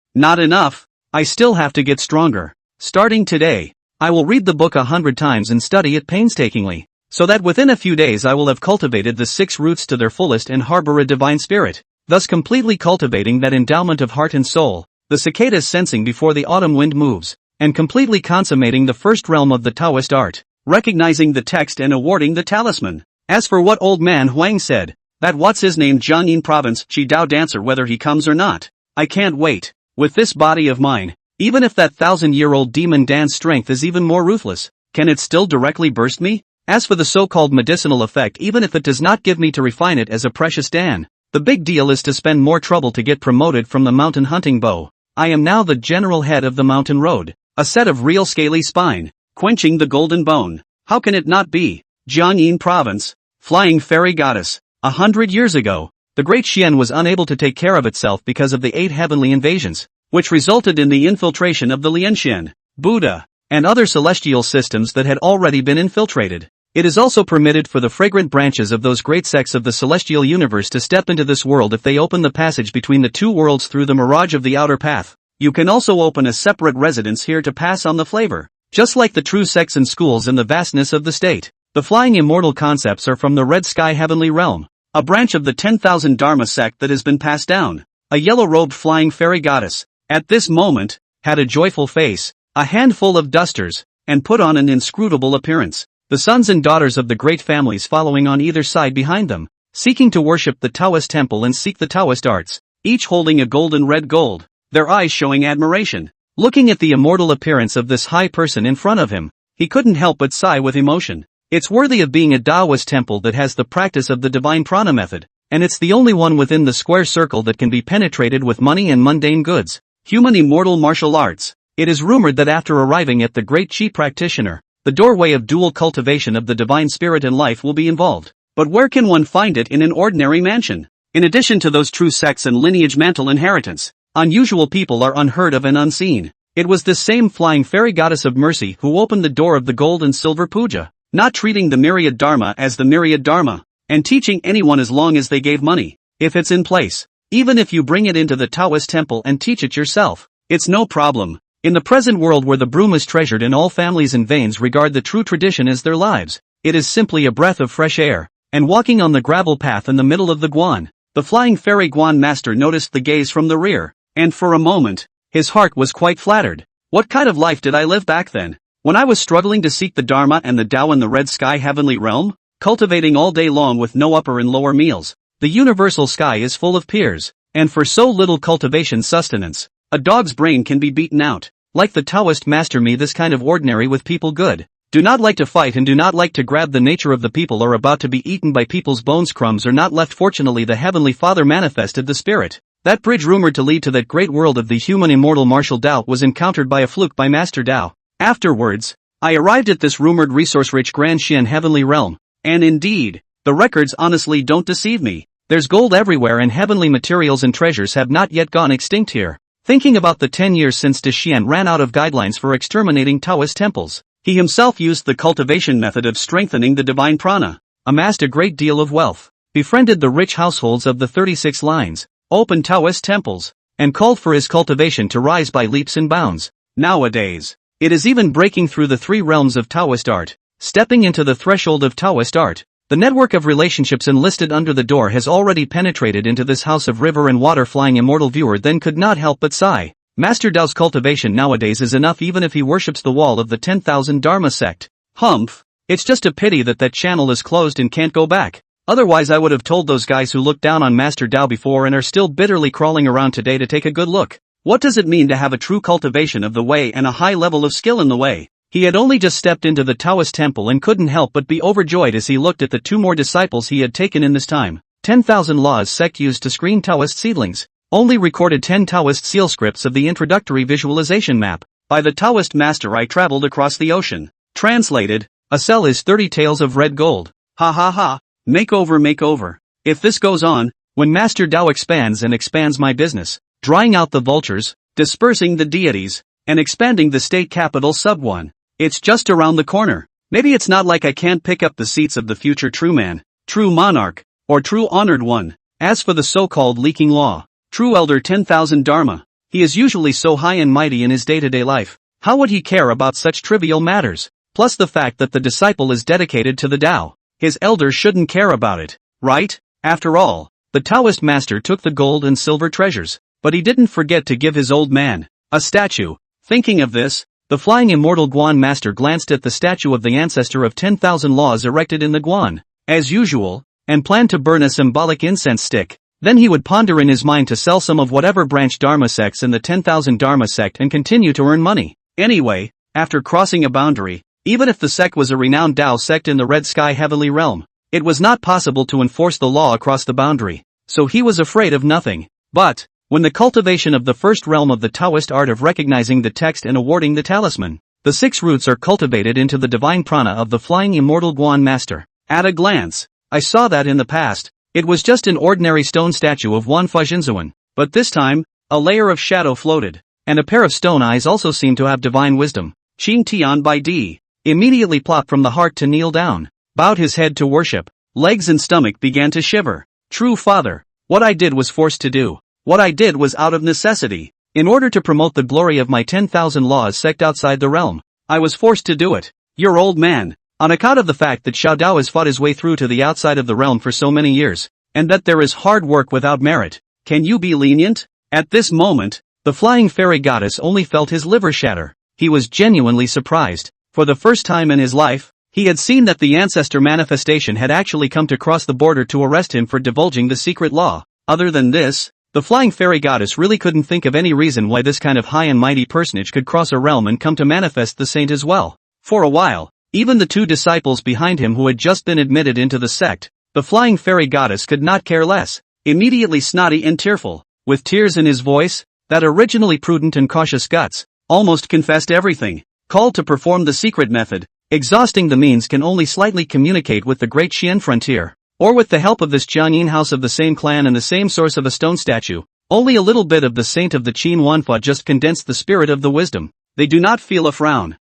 I still have to get stronger. Starting today, I will read the book 100 times and study it painstakingly, so that within a few days I will have cultivated the 6 roots to their fullest and harbor a divine spirit, thus completely cultivating that endowment of heart and soul, the cicadas sensing before the autumn wind moves, and completely consummating the first realm of the Taoist art, recognizing the text and awarding the talisman. As for what old man Huang said, that what's his name Jiangyin province Chi Dao dancer whether he comes or not, I can't wait. With this body of mine, even if that 1,000-year-old demon dance strength is even more ruthless, can it still directly burst me? As for the so-called medicinal effect, even if it does not give me to refine it as a precious Dan, the big deal is to spend more trouble to get promoted from the mountain hunting bow. I am now the general head of the mountain road, a set of real scaly spine, quenching the golden bone. How can it not be? Jiangyin province, flying fairy goddess. 100 years ago, the great Xian was unable to take care of itself because of the 8 heavenly invasions, which resulted in the infiltration of the Lianxian, Buddha, and other celestial systems that had already been infiltrated. It is also permitted for the fragrant branches of those great sects of the celestial universe to step into this world if they open the passage between the two worlds through the mirage of the outer path. You can also open a separate residence here to pass on the flavor. Just like the true sects and schools in the vastness of the state, the flying immortal concepts are from the red sky heavenly realm, a branch of the 10,000 Dharma sect that has been passed down. A yellow-robed flying fairy goddess, at this moment, had a joyful face, a handful of dusters, and put on an inscrutable appearance. The sons and daughters of the great families following on either side behind them, seeking to worship the Taoist temple and seek the Taoist arts, each holding a golden red gold, their eyes showing admiration. Looking at the immortal appearance of this high person in front of him, he couldn't help but sigh with emotion. It's worthy of being a Taoist temple that has the practice of the divine prana method, and it's the only one within the square circle that can be penetrated with money and mundane goods. Human immortal martial arts. It is rumored that after arriving at the great Chi practitioner, the doorway of dual cultivation of the divine spirit and life will be involved. But where can one find it in an ordinary mansion? In addition to those true sects and lineage mantle inheritance, unusual people are unheard of and unseen. It was this same flying fairy goddess of mercy who opened the door of the gold and silver puja, not treating the myriad dharma as the myriad dharma, and teaching anyone as long as they gave money, if it's in place. Even if you bring it into the Taoist temple and teach it yourself, it's no problem. In the present world where the broom is treasured and all families and veins regard the true tradition as their lives, it is simply a breath of fresh air. And walking on the gravel path in the middle of the Guan, the flying fairy Guan master noticed the gaze from the rear, and for a moment, his heart was quite flattered. What kind of life did I live back then, when I was struggling to seek the Dharma and the Tao in the red sky heavenly realm? Cultivating all day long with no upper and lower meals. The universal sky is full of peers, and for so little cultivation sustenance, a dog's brain can be beaten out. Like the Taoist master, me this kind of ordinary with people good, do not like to fight and do not like to grab the nature of the people are about to be eaten by people's bones. Crumbs are not left. Fortunately the Heavenly Father manifested the spirit. That bridge rumored to lead to that great world of the human immortal martial Tao was encountered by a fluke by Master Tao. Afterwards, I arrived at this rumored resource-rich Grand Xian heavenly realm. And indeed, the records honestly don't deceive me. There's gold everywhere and heavenly materials and treasures have not yet gone extinct here. Thinking about the 10 years since De Xian ran out of guidelines for exterminating Taoist temples, he himself used the cultivation method of strengthening the divine prana, amassed a great deal of wealth, befriended the rich households of the 36 lines, opened Taoist temples, and called for his cultivation to rise by leaps and bounds. Nowadays, it is even breaking through the three realms of Taoist art, stepping into the threshold of Taoist art. The network of relationships enlisted under the door has already penetrated into this house of river and water. Flying immortal viewer then could not help but sigh. Master Tao's cultivation nowadays is enough even if he worships the wall of the 10,000 Dharma sect. Humph. It's just a pity that channel is closed and can't go back. Otherwise I would have told those guys who looked down on Master Tao before and are still bitterly crawling around today to take a good look. What does it mean to have a true cultivation of the way and a high level of skill in the way? He had only just stepped into the Taoist temple and couldn't help but be overjoyed as he looked at the two more disciples he had taken in this time. 10,000 laws sect used to screen Taoist seedlings. Only recorded 10 Taoist seal scripts of the introductory visualization map. By the Taoist master I traveled across the ocean. Translated, a cell is 30 taels of red gold. Ha ha ha, makeover. If this goes on, when Master Tao expands and expands my business, drying out the vultures, dispersing the deities, and expanding the state capital sub-1. It's just around the corner. Maybe it's not like I can't pick up the seats of the future true man, true monarch, or true honored one. As for the so-called leaking law, true elder 10,000 Dharma, he is usually so high and mighty in his day-to-day life. How would he care about such trivial matters? Plus the fact that the disciple is dedicated to the Tao. His elder shouldn't care about it, right? After all, the Taoist master took the gold and silver treasures, but he didn't forget to give his old man a statue. Thinking of this, the flying immortal Guan master glanced at the statue of the ancestor of 10,000 laws erected in the Guan, as usual, and planned to burn a symbolic incense stick. Then he would ponder in his mind to sell some of whatever branch Dharma sects in the 10,000 Dharma sect and continue to earn money. Anyway, after crossing a boundary, even if the sect was a renowned Tao sect in the red sky heavenly realm, it was not possible to enforce the law across the boundary, so he was afraid of nothing. But, when the cultivation of the first realm of the Taoist art of recognizing the text and awarding the talisman, the 6 roots are cultivated into the divine prana of the flying immortal Guan master. At a glance, I saw that in the past, it was just an ordinary stone statue of Wan Fujinzuan, but this time, a layer of shadow floated, and a pair of stone eyes also seemed to have divine wisdom. Qing Tian by D. Immediately plopped from the heart to kneel down. bowed his head to worship. Legs and stomach began to shiver. True father, what I did was forced to do. What I did was out of necessity. In order to promote the glory of my 10,000 laws sect outside the realm, I was forced to do it. Your old man, on account of the fact that Xiao Dao has fought his way through to the outside of the realm for so many years, and that there is hard work without merit, can you be lenient? At this moment, the flying fairy goddess only felt his liver shatter. He was genuinely surprised. For the first time in his life, he had seen that the ancestor manifestation had actually come to cross the border to arrest him for divulging the secret law. Other than this, the flying fairy goddess really couldn't think of any reason why this kind of high and mighty personage could cross a realm and come to manifest the saint as well. For a while, even the two disciples behind him who had just been admitted into the sect, the flying fairy goddess could not care less. Immediately snotty and tearful, with tears in his voice, that originally prudent and cautious Guts almost confessed everything. Called to perform the secret method, exhausting the means can only slightly communicate with the great Xian frontier, or with the help of this Jiangyin house of the same clan and the same source of a stone statue. Only a little bit of the saint of the Qin Wanfa just condensed the spirit of the wisdom. They do not feel a frown.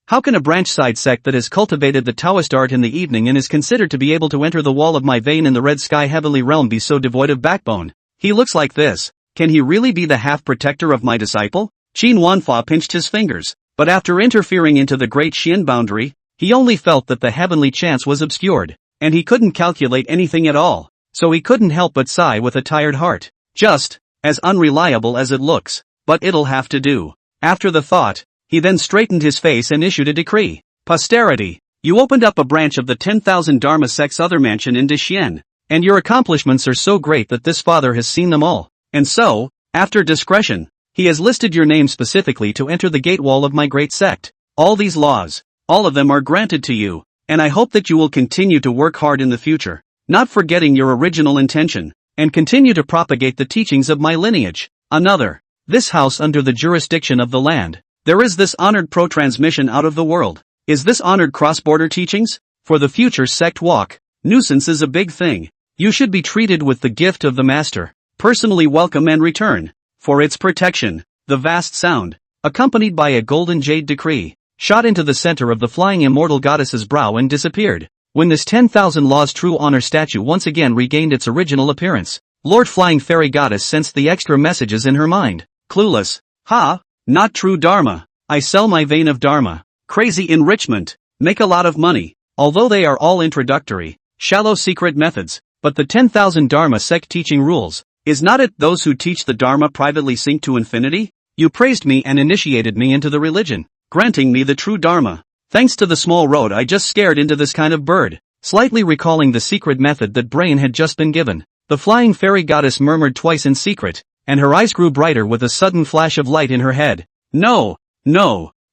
How can a branch-side sect that has cultivated the Taoist art in the evening and is considered to be able to enter the wall of my vein in the red sky heavenly realm be so devoid of backbone? He looks like this. Can he really be the half-protector of my disciple? Qin Wanfa pinched his fingers, but after interfering into the great Xian boundary, he only felt that the heavenly chance was obscured, and he couldn't calculate anything at all, so he couldn't help but sigh with a tired heart. Just as unreliable as it looks, but it'll have to do. After the thought, he then straightened his face and issued a decree. Posterity, you opened up a branch of the 10,000 Dharma sect's other mansion in Xian, and your accomplishments are so great that this father has seen them all, and so, after discretion, he has listed your name specifically to enter the gate wall of my great sect. All these laws, all of them are granted to you, and I hope that you will continue to work hard in the future, not forgetting your original intention, and continue to propagate the teachings of my lineage. Another, this house under the jurisdiction of the land. There is this honored pro-transmission out of the world. Is this honored cross-border teachings? For the future sect walk, nuisance is a big thing. You should be treated with the gift of the master, personally welcome and return. For its protection, the vast sound, accompanied by a golden jade decree, shot into the center of the flying immortal goddess's brow and disappeared. When this 10,000 laws true honor statue once again regained its original appearance, Lord Flying Fairy Goddess sensed the extra messages in her mind. Clueless. Not true Dharma. I sell my vein of Dharma. Crazy enrichment. Make a lot of money. Although they are all introductory, shallow secret methods, but the 10,000 Dharma sect teaching rules. Is not it those who teach the Dharma privately sink to infinity? You praised me and initiated me into the religion, granting me the true Dharma. Thanks to the small road I just scared into this kind of bird. Slightly recalling the secret method that Brain had just been given, the flying fairy goddess murmured twice in secret, and her eyes grew brighter with a sudden flash of light in her head. No,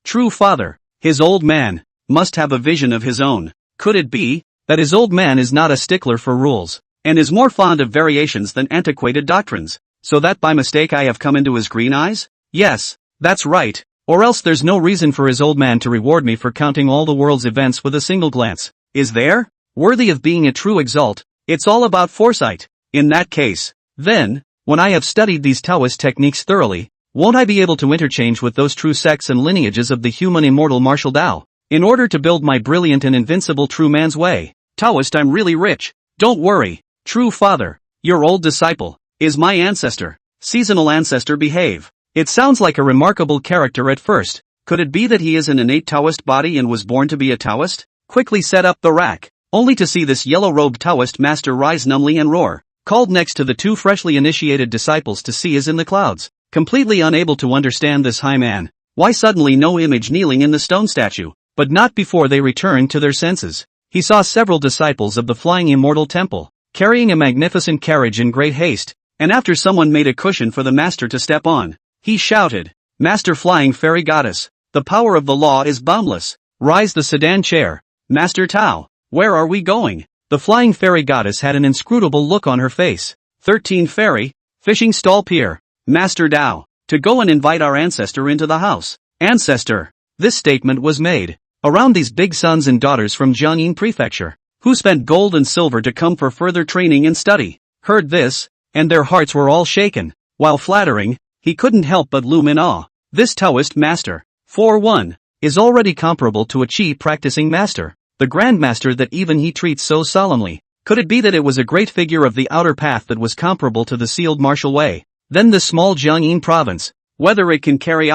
true father, his old man, must have a vision of his own. Could it be that his old man is not a stickler for rules, and is more fond of variations than antiquated doctrines, so that by mistake I have come into his green eyes? Yes, that's right, or else there's no reason for his old man to reward me for counting all the world's events with a single glance. Is there? Worthy of being a true exalt, it's all about foresight. In that case, then, when I have studied these Taoist techniques thoroughly, won't I be able to interchange with those true sects and lineages of the human immortal martial Tao, in order to build my brilliant and invincible true man's way? Taoist, I'm really rich. Don't worry, true father, your old disciple, is my ancestor. Seasonal ancestor behave. It sounds like a remarkable character at first. Could it be that he is an innate Taoist body and was born to be a Taoist? Quickly set up the rack, only to see this yellow-robed Taoist master rise numbly and roar. Called next to the two freshly initiated disciples to see is in the clouds. Completely unable to understand this high man. Why suddenly no image kneeling in the stone statue? But not before they returned to their senses. He saw several disciples of the flying immortal temple, carrying a magnificent carriage in great haste, and after someone made a cushion for the master to step on, he shouted, Master Flying Fairy Goddess, the power of the law is boundless. Rise the sedan chair. Master Tao, where are we going? The flying fairy goddess had an inscrutable look on her face. 13 Fairy, Fishing Stall Pier. Master Tao, to go and invite our ancestor into the house. Ancestor. This statement was made around these big sons and daughters from Jiangyin Prefecture, who spent gold and silver to come for further training and study. Heard this, and their hearts were all shaken. While flattering, he couldn't help but loom in awe. This Taoist master, 4-1, is already comparable to a Qi practicing master. The the grandmaster that even he treats so solemnly. Could it be that it was a great figure of the outer path that was comparable to the sealed martial way? Then the small Jiangyin province, whether it can carry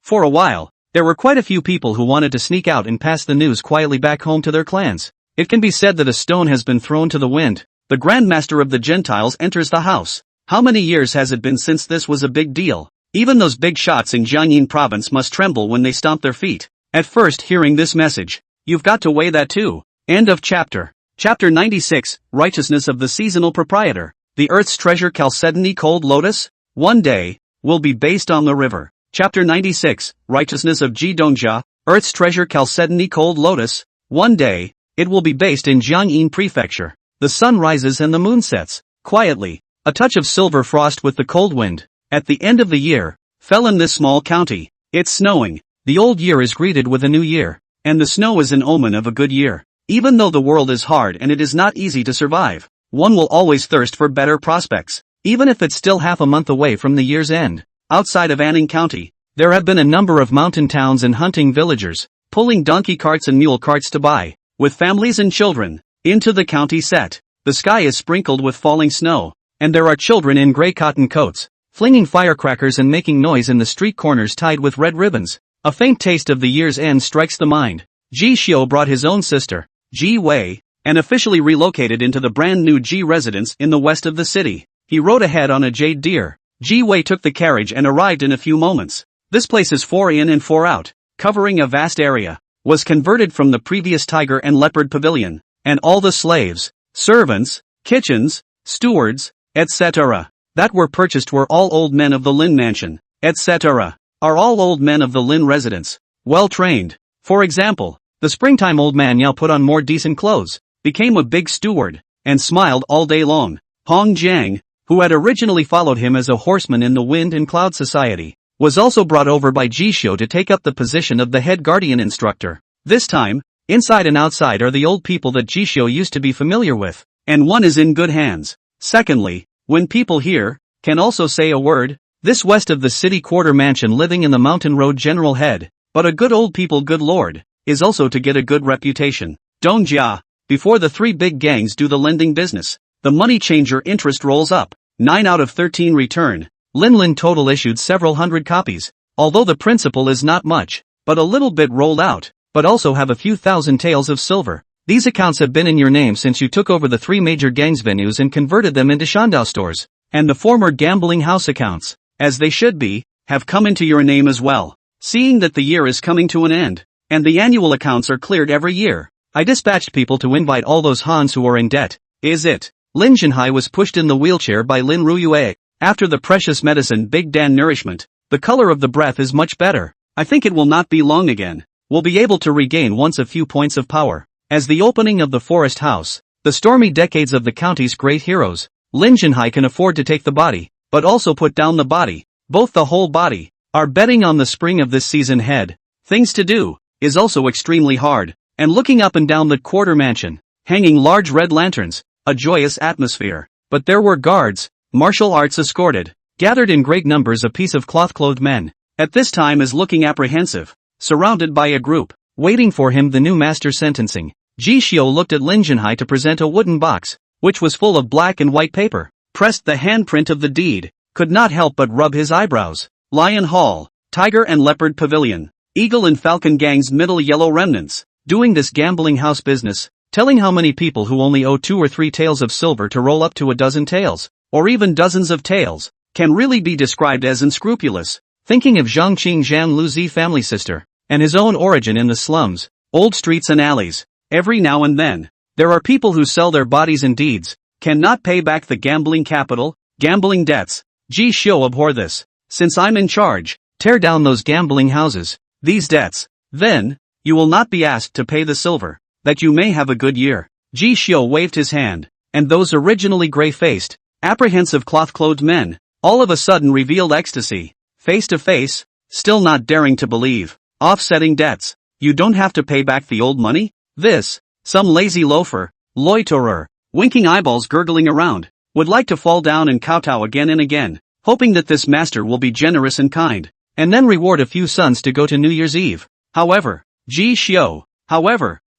For a while, there were quite a few people who wanted to sneak out and pass the news quietly back home to their clans. It can be said that a stone has been thrown to the wind. The grandmaster of the Gentiles enters the house. How many years has it been since this was a big deal? Even those big shots in Jiangyin province must tremble when they stomp their feet. At first hearing this message, you've got to weigh that too. End of chapter. Chapter 96, Righteousness of the Seasonal Proprietor. The Earth's Treasure Chalcedony Cold Lotus, one day, will be based on the river. Chapter 96, Righteousness of Ji Dongjia. Earth's Treasure Chalcedony Cold Lotus, one day, it will be based in Jiangyin Prefecture. The sun rises and the moon sets, quietly, a touch of silver frost with the cold wind. At the end of the year, fell in this small county. It's snowing. The old year is greeted with a new year, and the snow is an omen of a good year. Even though the world is hard and it is not easy to survive, one will always thirst for better prospects, even if it's still half a month away from the year's end. Outside of Anning County, there have been a number of mountain towns and hunting villagers, pulling donkey carts and mule carts to buy, with families and children, into the county set. The sky is sprinkled with falling snow, and there are children in gray cotton coats, flinging firecrackers and making noise in the street corners tied with red ribbons. A faint taste of the year's end strikes the mind. Ji Xiu brought his own sister, Ji Wei, and officially relocated into the brand new Ji residence in the west of the city. He rode ahead on a jade deer. Ji Wei took the carriage and arrived in a few moments. This place is 4 in and 4 out, covering a vast area, was converted from the previous tiger and leopard pavilion, and all the slaves, servants, kitchens, stewards, etc. that were purchased were all old men of the Lin mansion, etc. are all old men of the Lin residence, well trained. For example, the springtime old man Yao put on more decent clothes, became a big steward, and smiled all day long. Hong Jiang, who had originally followed him as a horseman in the Wind and Cloud Society, was also brought over by Ji Xiu to take up the position of the head guardian instructor. This time, inside and outside are the old people that Ji Xiu used to be familiar with, and one is in good hands. Secondly, when people here can also say a word, this west of the city quarter mansion living in the mountain road general head, but a good old people good lord, is also to get a good reputation. Dongjia, before the 3 big gangs do the lending business, the money changer interest rolls up, 9 out of 13 return. Lin total issued several hundred copies, although the principal is not much, but a little bit rolled out, but also have a few thousand taels of silver. These accounts have been in your name since you took over the 3 major gangs venues and converted them into Shandao stores, and the former gambling house accounts, as they should be, have come into your name as well. Seeing that the year is coming to an end, and the annual accounts are cleared every year, I dispatched people to invite all those Hans who are in debt. Is it? Lin Jinhai was pushed in the wheelchair by Lin Ruyue. After the precious medicine Big Dan nourishment, the color of the breath is much better. I think it will not be long again. We'll be able to regain once a few points of power. As the opening of the forest house, the stormy decades of the county's great heroes, Lin Jinhai can afford to take the body, but also put down the body, both the whole body. Our betting on the spring of this season head, things to do, is also extremely hard, and looking up and down the quarter mansion, hanging large red lanterns, a joyous atmosphere. But there were guards, martial arts escorted, gathered in great numbers a piece of cloth-clothed men, at this time is looking apprehensive, surrounded by a group, waiting for him the new master sentencing. Ji Xiu looked at Lin Jinhai to present a wooden box, which was full of black and white paper, pressed the handprint of the deed, could not help but rub his eyebrows. Lion Hall, Tiger and Leopard Pavilion, Eagle and Falcon Gang's middle yellow remnants, doing this gambling house business, telling how many people who only owe 2 or 3 taels of silver to roll up to a dozen taels, or even dozens of taels, can really be described as unscrupulous. Thinking of Zhangqing Zhang Luzi family sister, and his own origin in the slums, old streets and alleys, every now and then, there are people who sell their bodies and deeds, cannot pay back the gambling capital, gambling debts. Ji Xiu abhor this. Since I'm in charge, tear down those gambling houses, these debts, then, you will not be asked to pay the silver, that you may have a good year. Ji Xiu waved his hand, and those originally gray-faced, apprehensive cloth-clothed men, all of a sudden revealed ecstasy, face to face, still not daring to believe. Offsetting debts, you don't have to pay back the old money? This, some lazy loafer, loiterer, winking eyeballs gurgling around, would like to fall down and kowtow again and again, hoping that this master will be generous and kind, and then reward a few sons to go to New Year's Eve. However,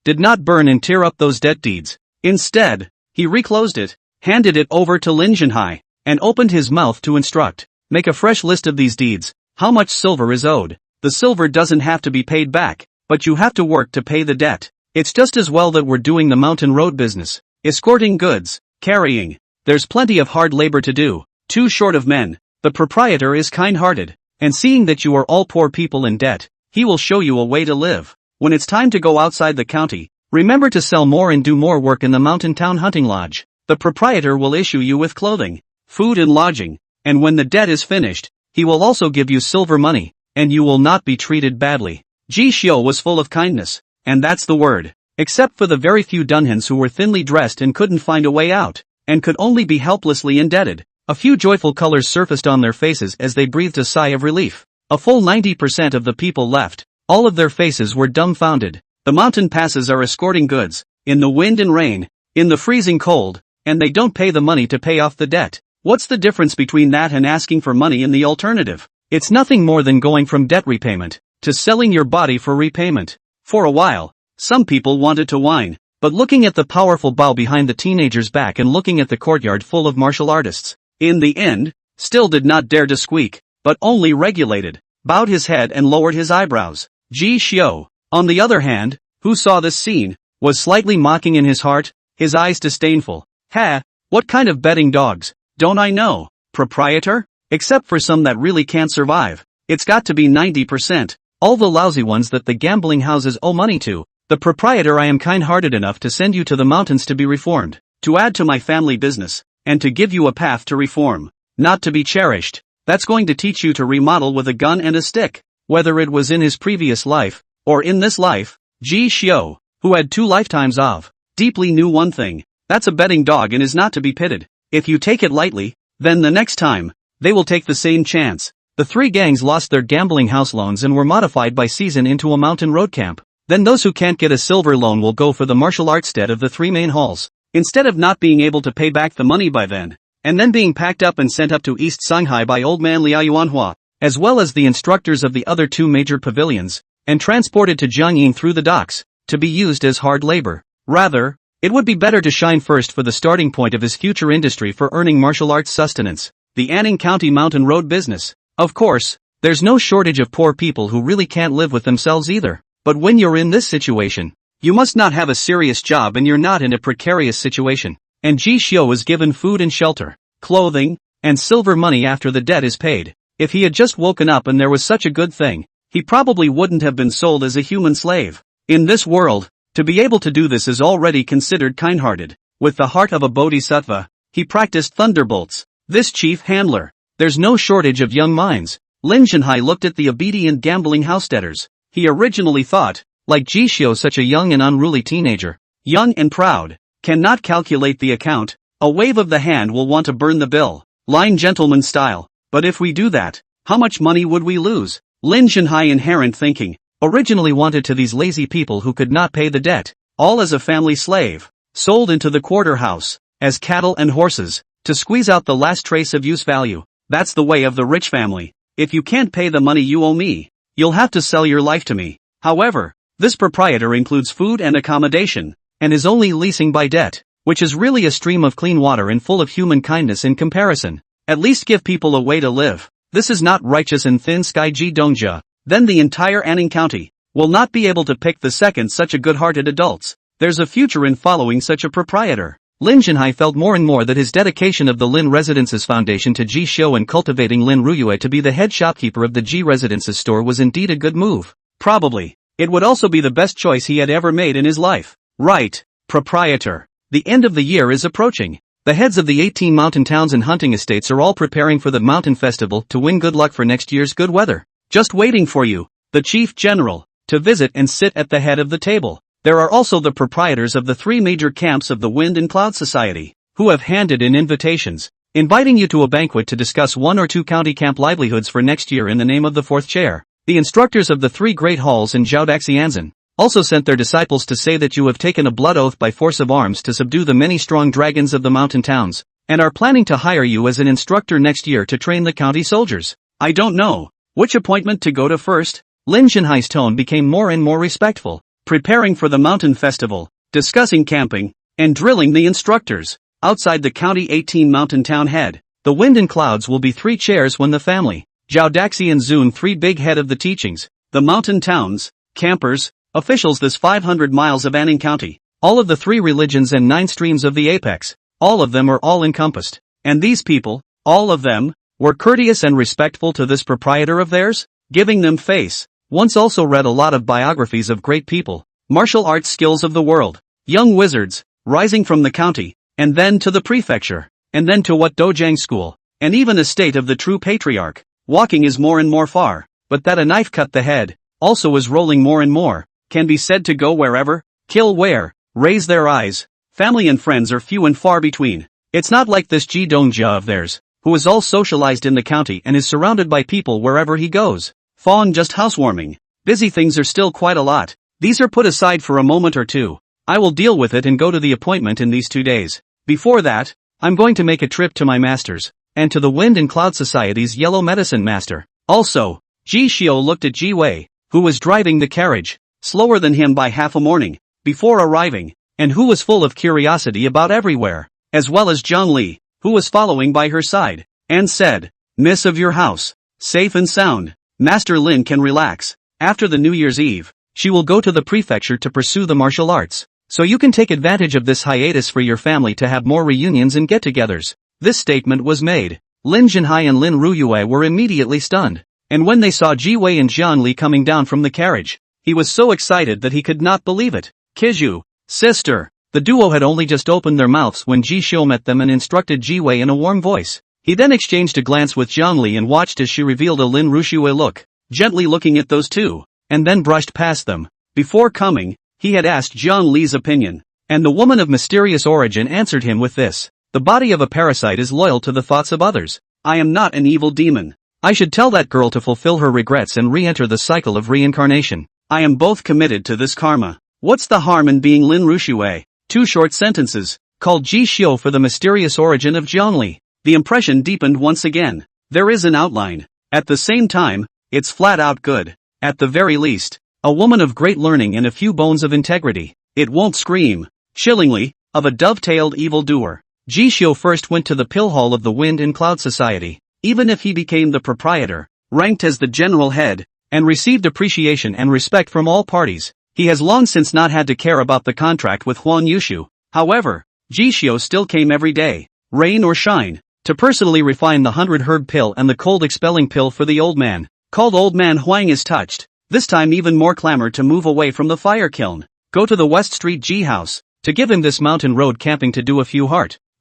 did not burn and tear up those debt deeds. Instead, he reclosed it, handed it over to Lin Zhenhai, and opened his mouth to instruct. Make a fresh list of these deeds. How much silver is owed? The silver doesn't have to be paid back, but you have to work to pay the debt. It's just as well that we're doing the mountain road business. Escorting goods, carrying. There's plenty of hard labor to do. Too short of men. The proprietor is kind-hearted, and seeing that you are all poor people in debt, he will show you a way to live. When it's time to go outside the county, remember to sell more and do more work in the mountain town hunting lodge. The proprietor will issue you with clothing, food and lodging, and when the debt is finished, he will also give you silver money, and you will not be treated badly. Ji Xiu was full of kindness, and that's the word. Except for the very few dunhans who were thinly dressed and couldn't find a way out, and could only be helplessly indebted. A few joyful colors surfaced on their faces as they breathed a sigh of relief. A full 90% of the people left. All of their faces were dumbfounded. The mountain passes are escorting goods, in the wind and rain, in the freezing cold, and they don't pay the money to pay off the debt. What's the difference between that and asking for money in the alternative? It's nothing more than going from debt repayment to selling your body for repayment. For a while, some people wanted to whine, but looking at the powerful bow behind the teenager's back and looking at the courtyard full of martial artists, in the end, still did not dare to squeak, but only regulated, bowed his head and lowered his eyebrows. Ji Xiu, on the other hand, who saw this scene, was slightly mocking in his heart, his eyes disdainful. Ha, what kind of betting dogs, don't I know, proprietor? Except for some that really can't survive. It's got to be 90%, all the lousy ones that the gambling houses owe money to. The proprietor, I am kind-hearted enough to send you to the mountains to be reformed, to add to my family business, and to give you a path to reform, not to be cherished. That's going to teach you to remodel with a gun and a stick. Whether it was in his previous life, or in this life, Ji Xiu, who had 2 lifetimes of, deeply knew one thing, that's a betting dog and is not to be pitted. If you take it lightly, then the next time, they will take the same chance. The 3 gangs lost their gambling house loans and were modified by season into a mountain road camp. Then those who can't get a silver loan will go for the martial arts stead of the 3 main halls. Instead of not being able to pay back the money by then, and then being packed up and sent up to East Shanghai by old man Liao Yuanhua, as well as the instructors of the other 2 major pavilions, and transported to Jiangyin through the docks, to be used as hard labor. Rather, it would be better to shine first for the starting point of his future industry for earning martial arts sustenance, the Anning County mountain road business. Of course, there's no shortage of poor people who really can't live with themselves either. But when you're in this situation, you must not have a serious job and you're not in a precarious situation. And Ji Xiu was given food and shelter, clothing, and silver money after the debt is paid. If he had just woken up and there was such a good thing, he probably wouldn't have been sold as a human slave. In this world, to be able to do this is already considered kind-hearted. With the heart of a bodhisattva, he practiced thunderbolts. This chief handler, there's no shortage of young minds. Lin Zhenhai looked at the obedient gambling house-debtors. He originally thought, like Ji Xiu, such a young and unruly teenager, young and proud, cannot calculate the account. A wave of the hand will want to burn the bill, line gentleman style. But if we do that, how much money would we lose? Lin Zhenhai inherent thinking, originally wanted to these lazy people who could not pay the debt, all as a family slave, sold into the quarter house, as cattle and horses, to squeeze out the last trace of use value. That's the way of the rich family. If you can't pay the money you owe me, you'll have to sell your life to me. However, this proprietor includes food and accommodation, and is only leasing by debt, which is really a stream of clean water and full of human kindness in comparison. At least give people a way to live. This is not righteous and thin sky Ji Dongjia. Then the entire Anning County will not be able to pick the second such a good-hearted adults. There's a future in following such a proprietor. Lin Zhenhai felt more and more that his dedication of the Lin Residences Foundation to Ji Xiu and cultivating Lin Ruyue to be the head shopkeeper of the Ji Residences store was indeed a good move. Probably, it would also be the best choice he had ever made in his life. Right, proprietor. The end of the year is approaching. The heads of the 18 mountain towns and hunting estates are all preparing for the mountain festival to win good luck for next year's good weather. Just waiting for you, the chief general, to visit and sit at the head of the table. There are also the proprietors of the 3 major camps of the Wind and Cloud Society, who have handed in invitations, inviting you to a banquet to discuss 1 or 2 county camp livelihoods for next year in the name of the 4th chair. The instructors of the 3 great halls in Zhaodaxianzan also sent their disciples to say that you have taken a blood oath by force of arms to subdue the many strong dragons of the mountain towns, and are planning to hire you as an instructor next year to train the county soldiers. I don't know which appointment to go to first. Lin Zhenhai's tone became more and more respectful. preparing for the mountain festival, discussing camping, and drilling the instructors. Outside the County 18 mountain town head, the wind and clouds will be 3 chairs when the family, Zhao Daxi and Zun 3 big head of the teachings, the mountain towns, campers, officials this 500 miles of Anning County, all of the 3 religions and 9 streams of the apex, all of them are all encompassed. And these people, all of them, were courteous and respectful to this proprietor of theirs, giving them face. Once also read a lot of biographies of great people, martial arts skills of the world, young wizards, rising from the county, and then to the prefecture, and then to what Dojang school, and even a state of the true patriarch. Walking is more and more far, but that a knife cut the head, also is rolling more and more, can be said to go wherever, kill where, raise their eyes, family and friends are few and far between. It's not like this Ji Dongjia of theirs, who is all socialized in the county and is surrounded by people wherever he goes. Fawn just housewarming. Busy things are still quite a lot. These are put aside for a moment or two. I will deal with it and go to the appointment in these 2 days. Before that, I'm going to make a trip to my masters, and to the Wind and Cloud Society's Yellow Medicine Master. Also, Ji Xiu looked at Ji Wei, who was driving the carriage, slower than him by half a morning, before arriving, and who was full of curiosity about everywhere, as well as Zhang Li, who was following by her side, and said, "Miss of your house, safe and sound. Master Lin can relax. After the New Year's Eve, she will go to the prefecture to pursue the martial arts, so you can take advantage of this hiatus for your family to have more reunions and get-togethers." This statement was made. Lin Jinhai and Lin Ruyue were immediately stunned, and when they saw Ji Wei and Zhang Li coming down from the carriage, he was so excited that he could not believe it. "Kizhu, sister." The duo had only just opened their mouths when Ji Xiu met them and instructed Ji Wei in a warm voice. He then exchanged a glance with Zhang Li and watched as she revealed a Lin Rushue look, gently looking at those two, and then brushed past them. Before coming, he had asked Zhang Li's opinion, and the woman of mysterious origin answered him with this: "The body of a parasite is loyal to the thoughts of others. I am not an evil demon. I should tell that girl to fulfill her regrets and re-enter the cycle of reincarnation. I am both committed to this karma. What's the harm in being Lin Rushue?" 2 short sentences, called Ji Xiu for the mysterious origin of Zhang Li. The impression deepened once again. There is an outline. At the same time, it's flat out good. At the very least, a woman of great learning and a few bones of integrity. It won't scream, chillingly, of a dovetailed evildoer. Ji Xiu first went to the pill hall of the Wind and Cloud Society. Even if he became the proprietor, ranked as the general head, and received appreciation and respect from all parties, he has long since not had to care about the contract with Huan Yushu. However, Ji Xiu still came every day, rain or shine, to personally refine the 100-herb pill and the cold-expelling pill for the old man, called Old Man Huang is touched. This time even more clamor to move away from the fire kiln, go to the West Street Ji house, to give him this mountain road camping to do a few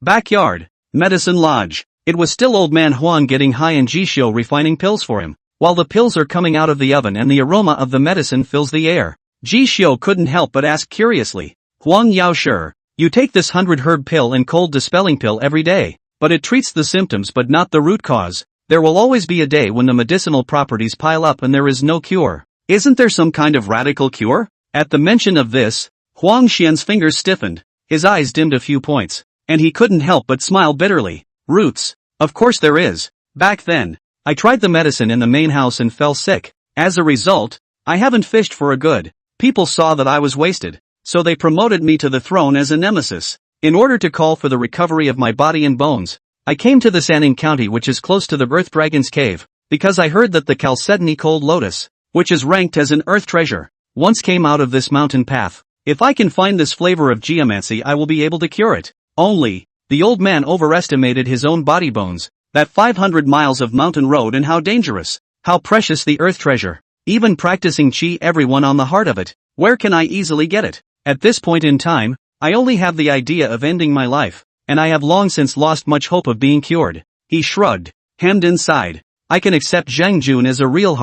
backyard, medicine lodge. It was still Old Man Huang getting high and Ji Xiu refining pills for him, while the pills are coming out of the oven and the aroma of the medicine fills the air. Ji Xiu couldn't help but ask curiously, "Huang Yao sure, you take this 100-herb pill and cold dispelling pill every day, but it treats the symptoms but not the root cause. There will always be a day when the medicinal properties pile up and there is no cure. Isn't there some kind of radical cure?" At the mention of this, Huang Xian's fingers stiffened, his eyes dimmed a few points, and he couldn't help but smile bitterly. "Roots, of course there is. Back then, I tried the medicine in the main house and fell sick. As a result, I haven't fished for a good. People saw that I was wasted, so they promoted me to the throne as a nemesis. In order to call for the recovery of my body and bones, I came to the Sanning County, which is close to the Earth Dragon's cave, because I heard that the Chalcedony Cold Lotus, which is ranked as an earth treasure, once came out of this mountain path. If I can find this flavor of geomancy, I will be able to cure it." Only, the old man overestimated his own body bones, that 500 miles of mountain road and how dangerous, how precious the earth treasure. Even practicing chi, everyone on the heart of it. Where can I easily get it? At this point in time, I only have the idea of ending my life, and I have long since lost much hope of being cured. He shrugged, hemmed inside. I can accept Zhang Jun as a real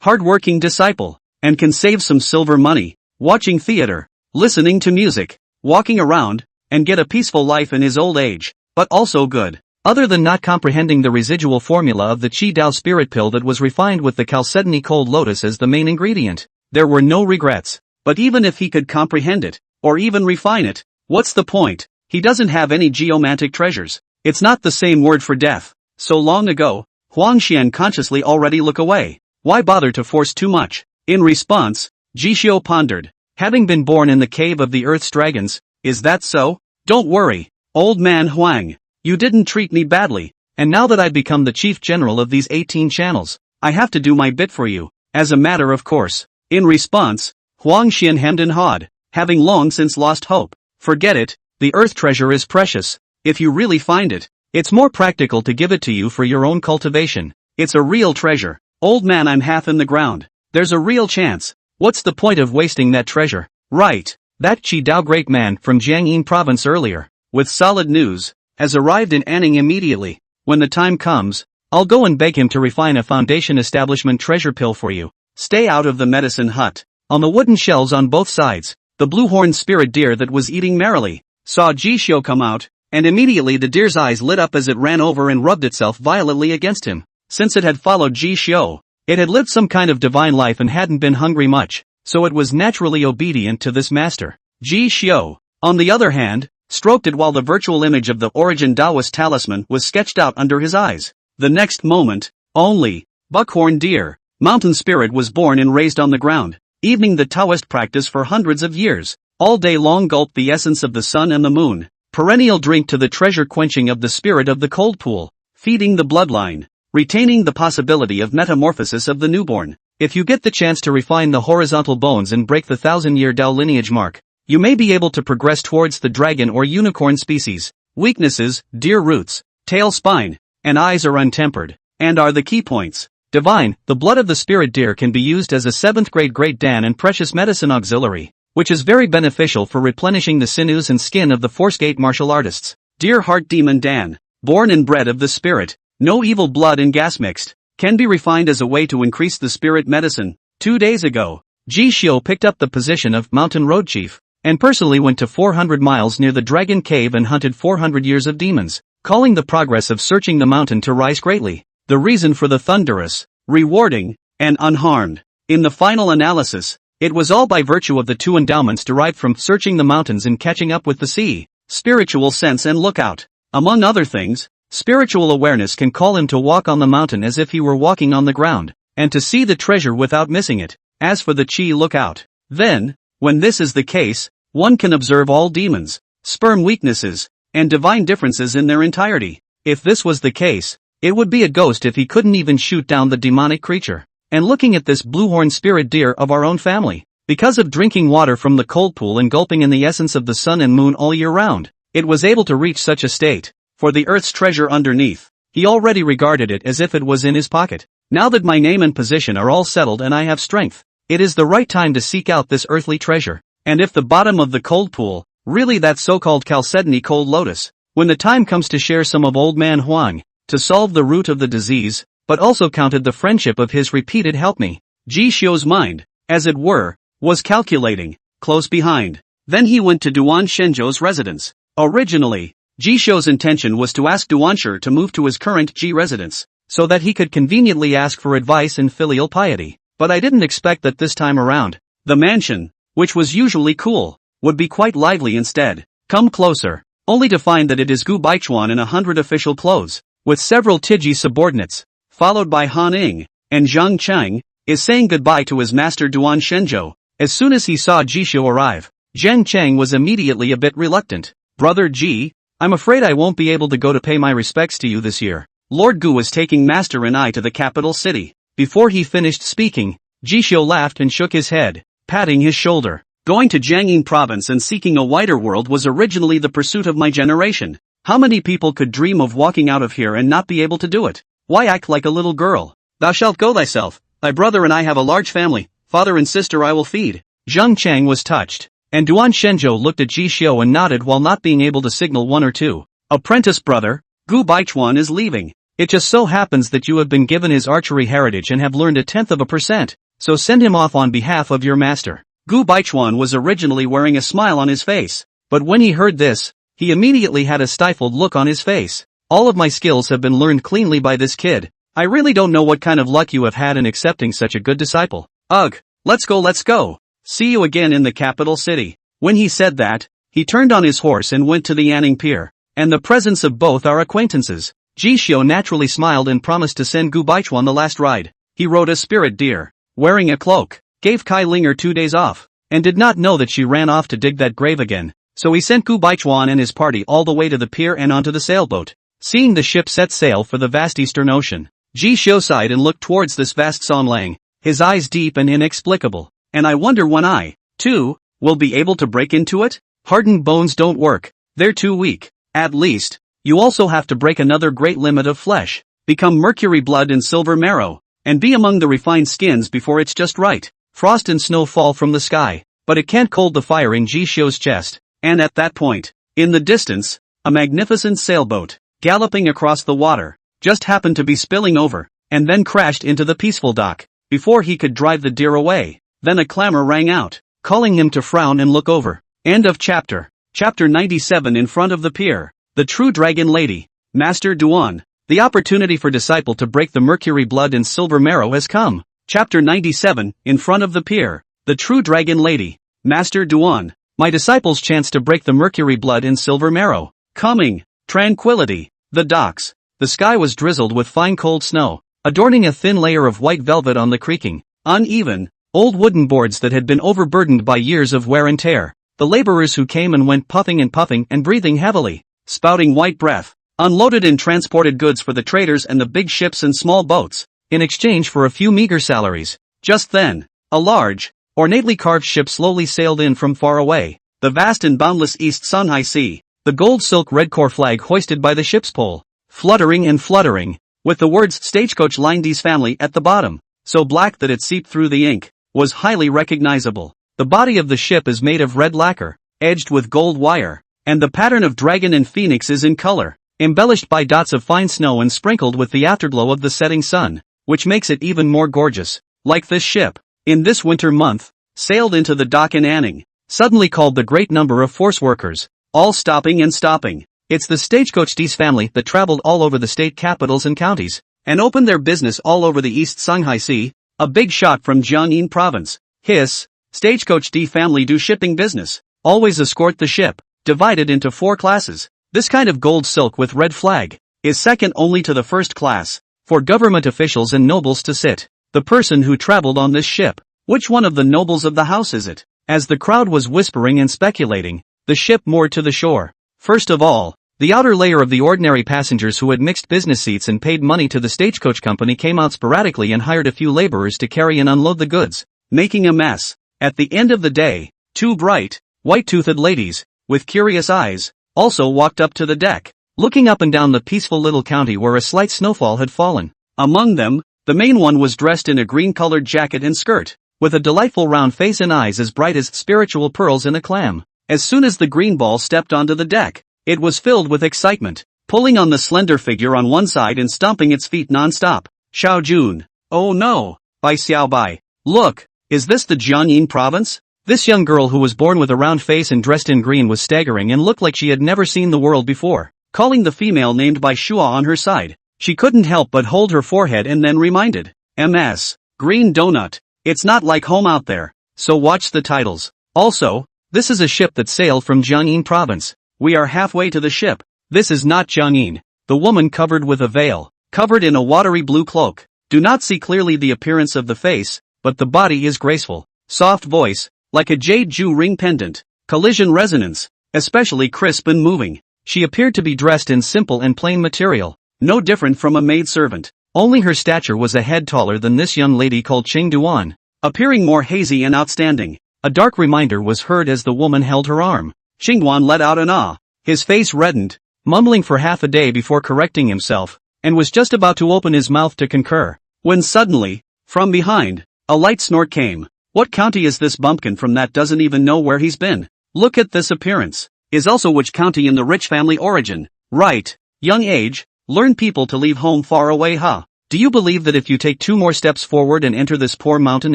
hard-working disciple, and can save some silver money, watching theater, listening to music, walking around, and get a peaceful life in his old age, but also good. Other than not comprehending the residual formula of the Qi Dao spirit pill that was refined with the Chalcedony Cold Lotus as the main ingredient, there were no regrets. But even if he could comprehend it, or even refine it, what's the point? He doesn't have any geomantic treasures. It's not the same word for death. So long ago, Huang Xian consciously already look away. Why bother to force too much? In response, Ji Xiu pondered, having been born in the cave of the Earth's dragons. Is that so? Don't worry, old man Huang. You didn't treat me badly, and now that I've become the chief general of these 18 channels, I have to do my bit for you, as a matter of course. In response, Huang Xian hemmed and hawed, having long since lost hope. Forget it, the earth treasure is precious. If you really find it, it's more practical to give it to you for your own cultivation. It's a real treasure. Old man, I'm half in the ground. There's a real chance. What's the point of wasting that treasure? Right, that Qi Dao great man from Jiangyin province earlier, with solid news, has arrived in Anning immediately. When the time comes, I'll go and beg him to refine a foundation establishment treasure pill for you. Stay out of the medicine hut. On the wooden shelves on both sides, the blue-horned spirit deer that was eating merrily, saw Ji Xiu come out, and immediately the deer's eyes lit up as it ran over and rubbed itself violently against him. Since it had followed Ji Xiu, it had lived some kind of divine life and hadn't been hungry much, so it was naturally obedient to this master. Ji Xiu, on the other hand, stroked it while the virtual image of the origin Taoist talisman was sketched out under his eyes. The next moment, only, buckhorn deer, mountain spirit was born and raised on the ground, evening the Taoist practice for hundreds of years, all day long gulped the essence of the sun and the moon, perennial drink to the treasure quenching of the spirit of the cold pool, feeding the bloodline, retaining the possibility of metamorphosis of the newborn. If you get the chance to refine the horizontal bones and break the 1,000-year Dao lineage mark, you may be able to progress towards the dragon or unicorn species. Weaknesses: deer roots, tail spine, and eyes are untempered, and are the key points. Divine: the blood of the spirit deer can be used as a 7th grade Great Dan and precious medicine auxiliary, which is very beneficial for replenishing the sinews and skin of the Force-gate martial artists. Deer heart demon Dan, born and bred of the spirit, no evil blood and gas mixed, can be refined as a way to increase the spirit medicine. 2 days ago, Ji Xiu picked up the position of mountain road chief, and personally went to 400 miles near the dragon cave and hunted 400 years of demons, calling the progress of searching the mountain to rise greatly. The reason for the thunderous, rewarding, and unharmed. In the final analysis, it was all by virtue of the 2 endowments derived from searching the mountains and catching up with the sea: spiritual sense and lookout. Among other things, spiritual awareness can call him to walk on the mountain as if he were walking on the ground, and to see the treasure without missing it. As for the Qi lookout, then, when this is the case, one can observe all demons, sperm weaknesses, and divine differences in their entirety. If this was the case, it would be a ghost if he couldn't even shoot down the demonic creature. And looking at this blue-horned spirit deer of our own family, because of drinking water from the cold pool and gulping in the essence of the sun and moon all year round, it was able to reach such a state. For the earth's treasure underneath, he already regarded it as if it was in his pocket. Now that my name and position are all settled and I have strength, it is the right time to seek out this earthly treasure. And if the bottom of the cold pool, really that so-called Chalcedony cold lotus, when the time comes to share some of old man Huang, to solve the root of the disease, but also counted the friendship of his repeated help me. Ji Xiu's mind, as it were, was calculating, close behind. Then he went to Duan Shenzhou's residence. Originally, Ji Xiu's intention was to ask Duansher to move to his current Ji residence, so that he could conveniently ask for advice in filial piety. But I didn't expect that this time around, the mansion, which was usually cool, would be quite lively instead. Come closer, only to find that it is Gu Baichuan in 100 official clothes, with several Tiji subordinates, followed by Han Ing, and Zhang Cheng, is saying goodbye to his master Duan Shenzhou. As soon as he saw Ji Xiu arrive, Zhang Cheng was immediately a bit reluctant. Brother Ji, I'm afraid I won't be able to go to pay my respects to you this year. Lord Gu is taking Master and I to the capital city. Before he finished speaking, Ji Xiu laughed and shook his head, patting his shoulder. Going to Jiangyin province and seeking a wider world was originally the pursuit of my generation. How many people could dream of walking out of here and not be able to do it? Why act like a little girl? Thou shalt go thyself. Thy brother and I have a large family. Father and sister I will feed. Zhang Cheng was touched, and Duan Shenzhou looked at Ji Xiu and nodded while not being able to signal one or two. Apprentice brother, Gu Baichuan is leaving. It just so happens that you have been given his archery heritage and have learned 0.1%, so send him off on behalf of your master. Gu Baichuan was originally wearing a smile on his face, but when he heard this, he immediately had a stifled look on his face. All of my skills have been learned cleanly by this kid. I really don't know what kind of luck you have had in accepting such a good disciple. Ugh, let's go. See you again in the capital city. When he said that, he turned on his horse and went to the Anning Pier, and the presence of both our acquaintances. Ji Xiu naturally smiled and promised to send Gu Baichuan the last ride. He rode a spirit deer, wearing a cloak, gave Kai Linger 2 days off, and did not know that she ran off to dig that grave again. So he sent Gu Baichuan and his party all the way to the pier and onto the sailboat. Seeing the ship set sail for the vast eastern ocean, Ji Xiu sighed and looked towards this vast Songlang, his eyes deep and inexplicable. And I wonder when I, too, will be able to break into it? Hardened bones don't work, they're too weak. At least, you also have to break another great limit of flesh, become mercury blood and silver marrow, and be among the refined skins before it's just right. Frost and snow fall from the sky, but it can't cold the fire in Ji Xiu's chest. And at that point, in the distance, a magnificent sailboat, galloping across the water, just happened to be spilling over, and then crashed into the peaceful dock. Before he could drive the deer away, then a clamor rang out, calling him to frown and look over. End of chapter. Chapter 97. In front of the pier, the true dragon lady, Master Duan. The opportunity for disciple to break the mercury blood and silver marrow has come. Chapter 97. In front of the pier, the true dragon lady, Master Duan. My disciple's chance to break the mercury blood and silver marrow. Coming. Tranquility. The docks. The sky was drizzled with fine cold snow, adorning a thin layer of white velvet on the creaking, uneven, old wooden boards that had been overburdened by years of wear and tear. The laborers who came and went puffing and breathing heavily, spouting white breath, unloaded and transported goods for the traders and the big ships and small boats, in exchange for a few meager salaries. Just then, a large, ornately carved ship slowly sailed in from far away, the vast and boundless East Songhai Sea, the gold silk red corps flag hoisted by the ship's pole, fluttering and fluttering, with the words Stagecoach Lindy's family at the bottom, so black that it seeped through the ink, was highly recognizable. The body of the ship is made of red lacquer, edged with gold wire, and the pattern of dragon and phoenix is in color, embellished by dots of fine snow and sprinkled with the afterglow of the setting sun, which makes it even more gorgeous. Like this ship, in this winter month, sailed into the dock in Anning, suddenly called the great number of force workers, all stopping and stopping. It's the Stagecoach D's family that traveled all over the state capitals and counties, and opened their business all over the East Songhai Sea, a big shot from Jiangyin province. Hiss, Stagecoach D family do shipping business, always escort the ship, divided into 4 classes. This kind of gold silk with red flag is second only to the first class, for government officials and nobles to sit. The person who traveled on this ship, which one of the nobles of the house is it? As the crowd was whispering and speculating, the ship moored to the shore. First of all, the outer layer of the ordinary passengers who had mixed business seats and paid money to the stagecoach company came out sporadically and hired a few laborers to carry and unload the goods, making a mess. At the end of the day, 2 bright, white-toothed ladies, with curious eyes, also walked up to the deck, looking up and down the peaceful little county where a slight snowfall had fallen. Among them, the main one was dressed in a green-colored jacket and skirt, with a delightful round face and eyes as bright as spiritual pearls in a clam. As soon as the green ball stepped onto the deck, it was filled with excitement, pulling on the slender figure on one side and stomping its feet non-stop. Xiao Jun. Oh no, Bai Xiao Bai. Look, is this the Jiangyin province? This young girl who was born with a round face and dressed in green was staggering and looked like she had never seen the world before. Calling the female named Bai Shua on her side, she couldn't help but hold her forehead and then reminded, MS, green donut, it's not like home out there, so watch the titles. Also, this is a ship that sailed from Jiangyin province. We are halfway to the ship. This is not Jiangyin. The woman covered with a veil, covered in a watery blue cloak, do not see clearly the appearance of the face, but the body is graceful. Soft voice, like a jade Ju ring pendant, collision resonance, especially crisp and moving. She appeared to be dressed in simple and plain material, no different from a maidservant. Only her stature was a head taller than this young lady called Qing Duan, appearing more hazy and outstanding. A dark reminder was heard as the woman held her arm. Qing Duan let out an ah. His face reddened, mumbling for half a day before correcting himself, and was just about to open his mouth to concur, when suddenly, from behind, a light snort came. What county is this bumpkin from that doesn't even know where he's been? Look at this appearance. Is also which county in the rich family origin? Right. Young age, learn people to leave home far away huh? Do you believe that if you take 2 more steps forward and enter this poor mountain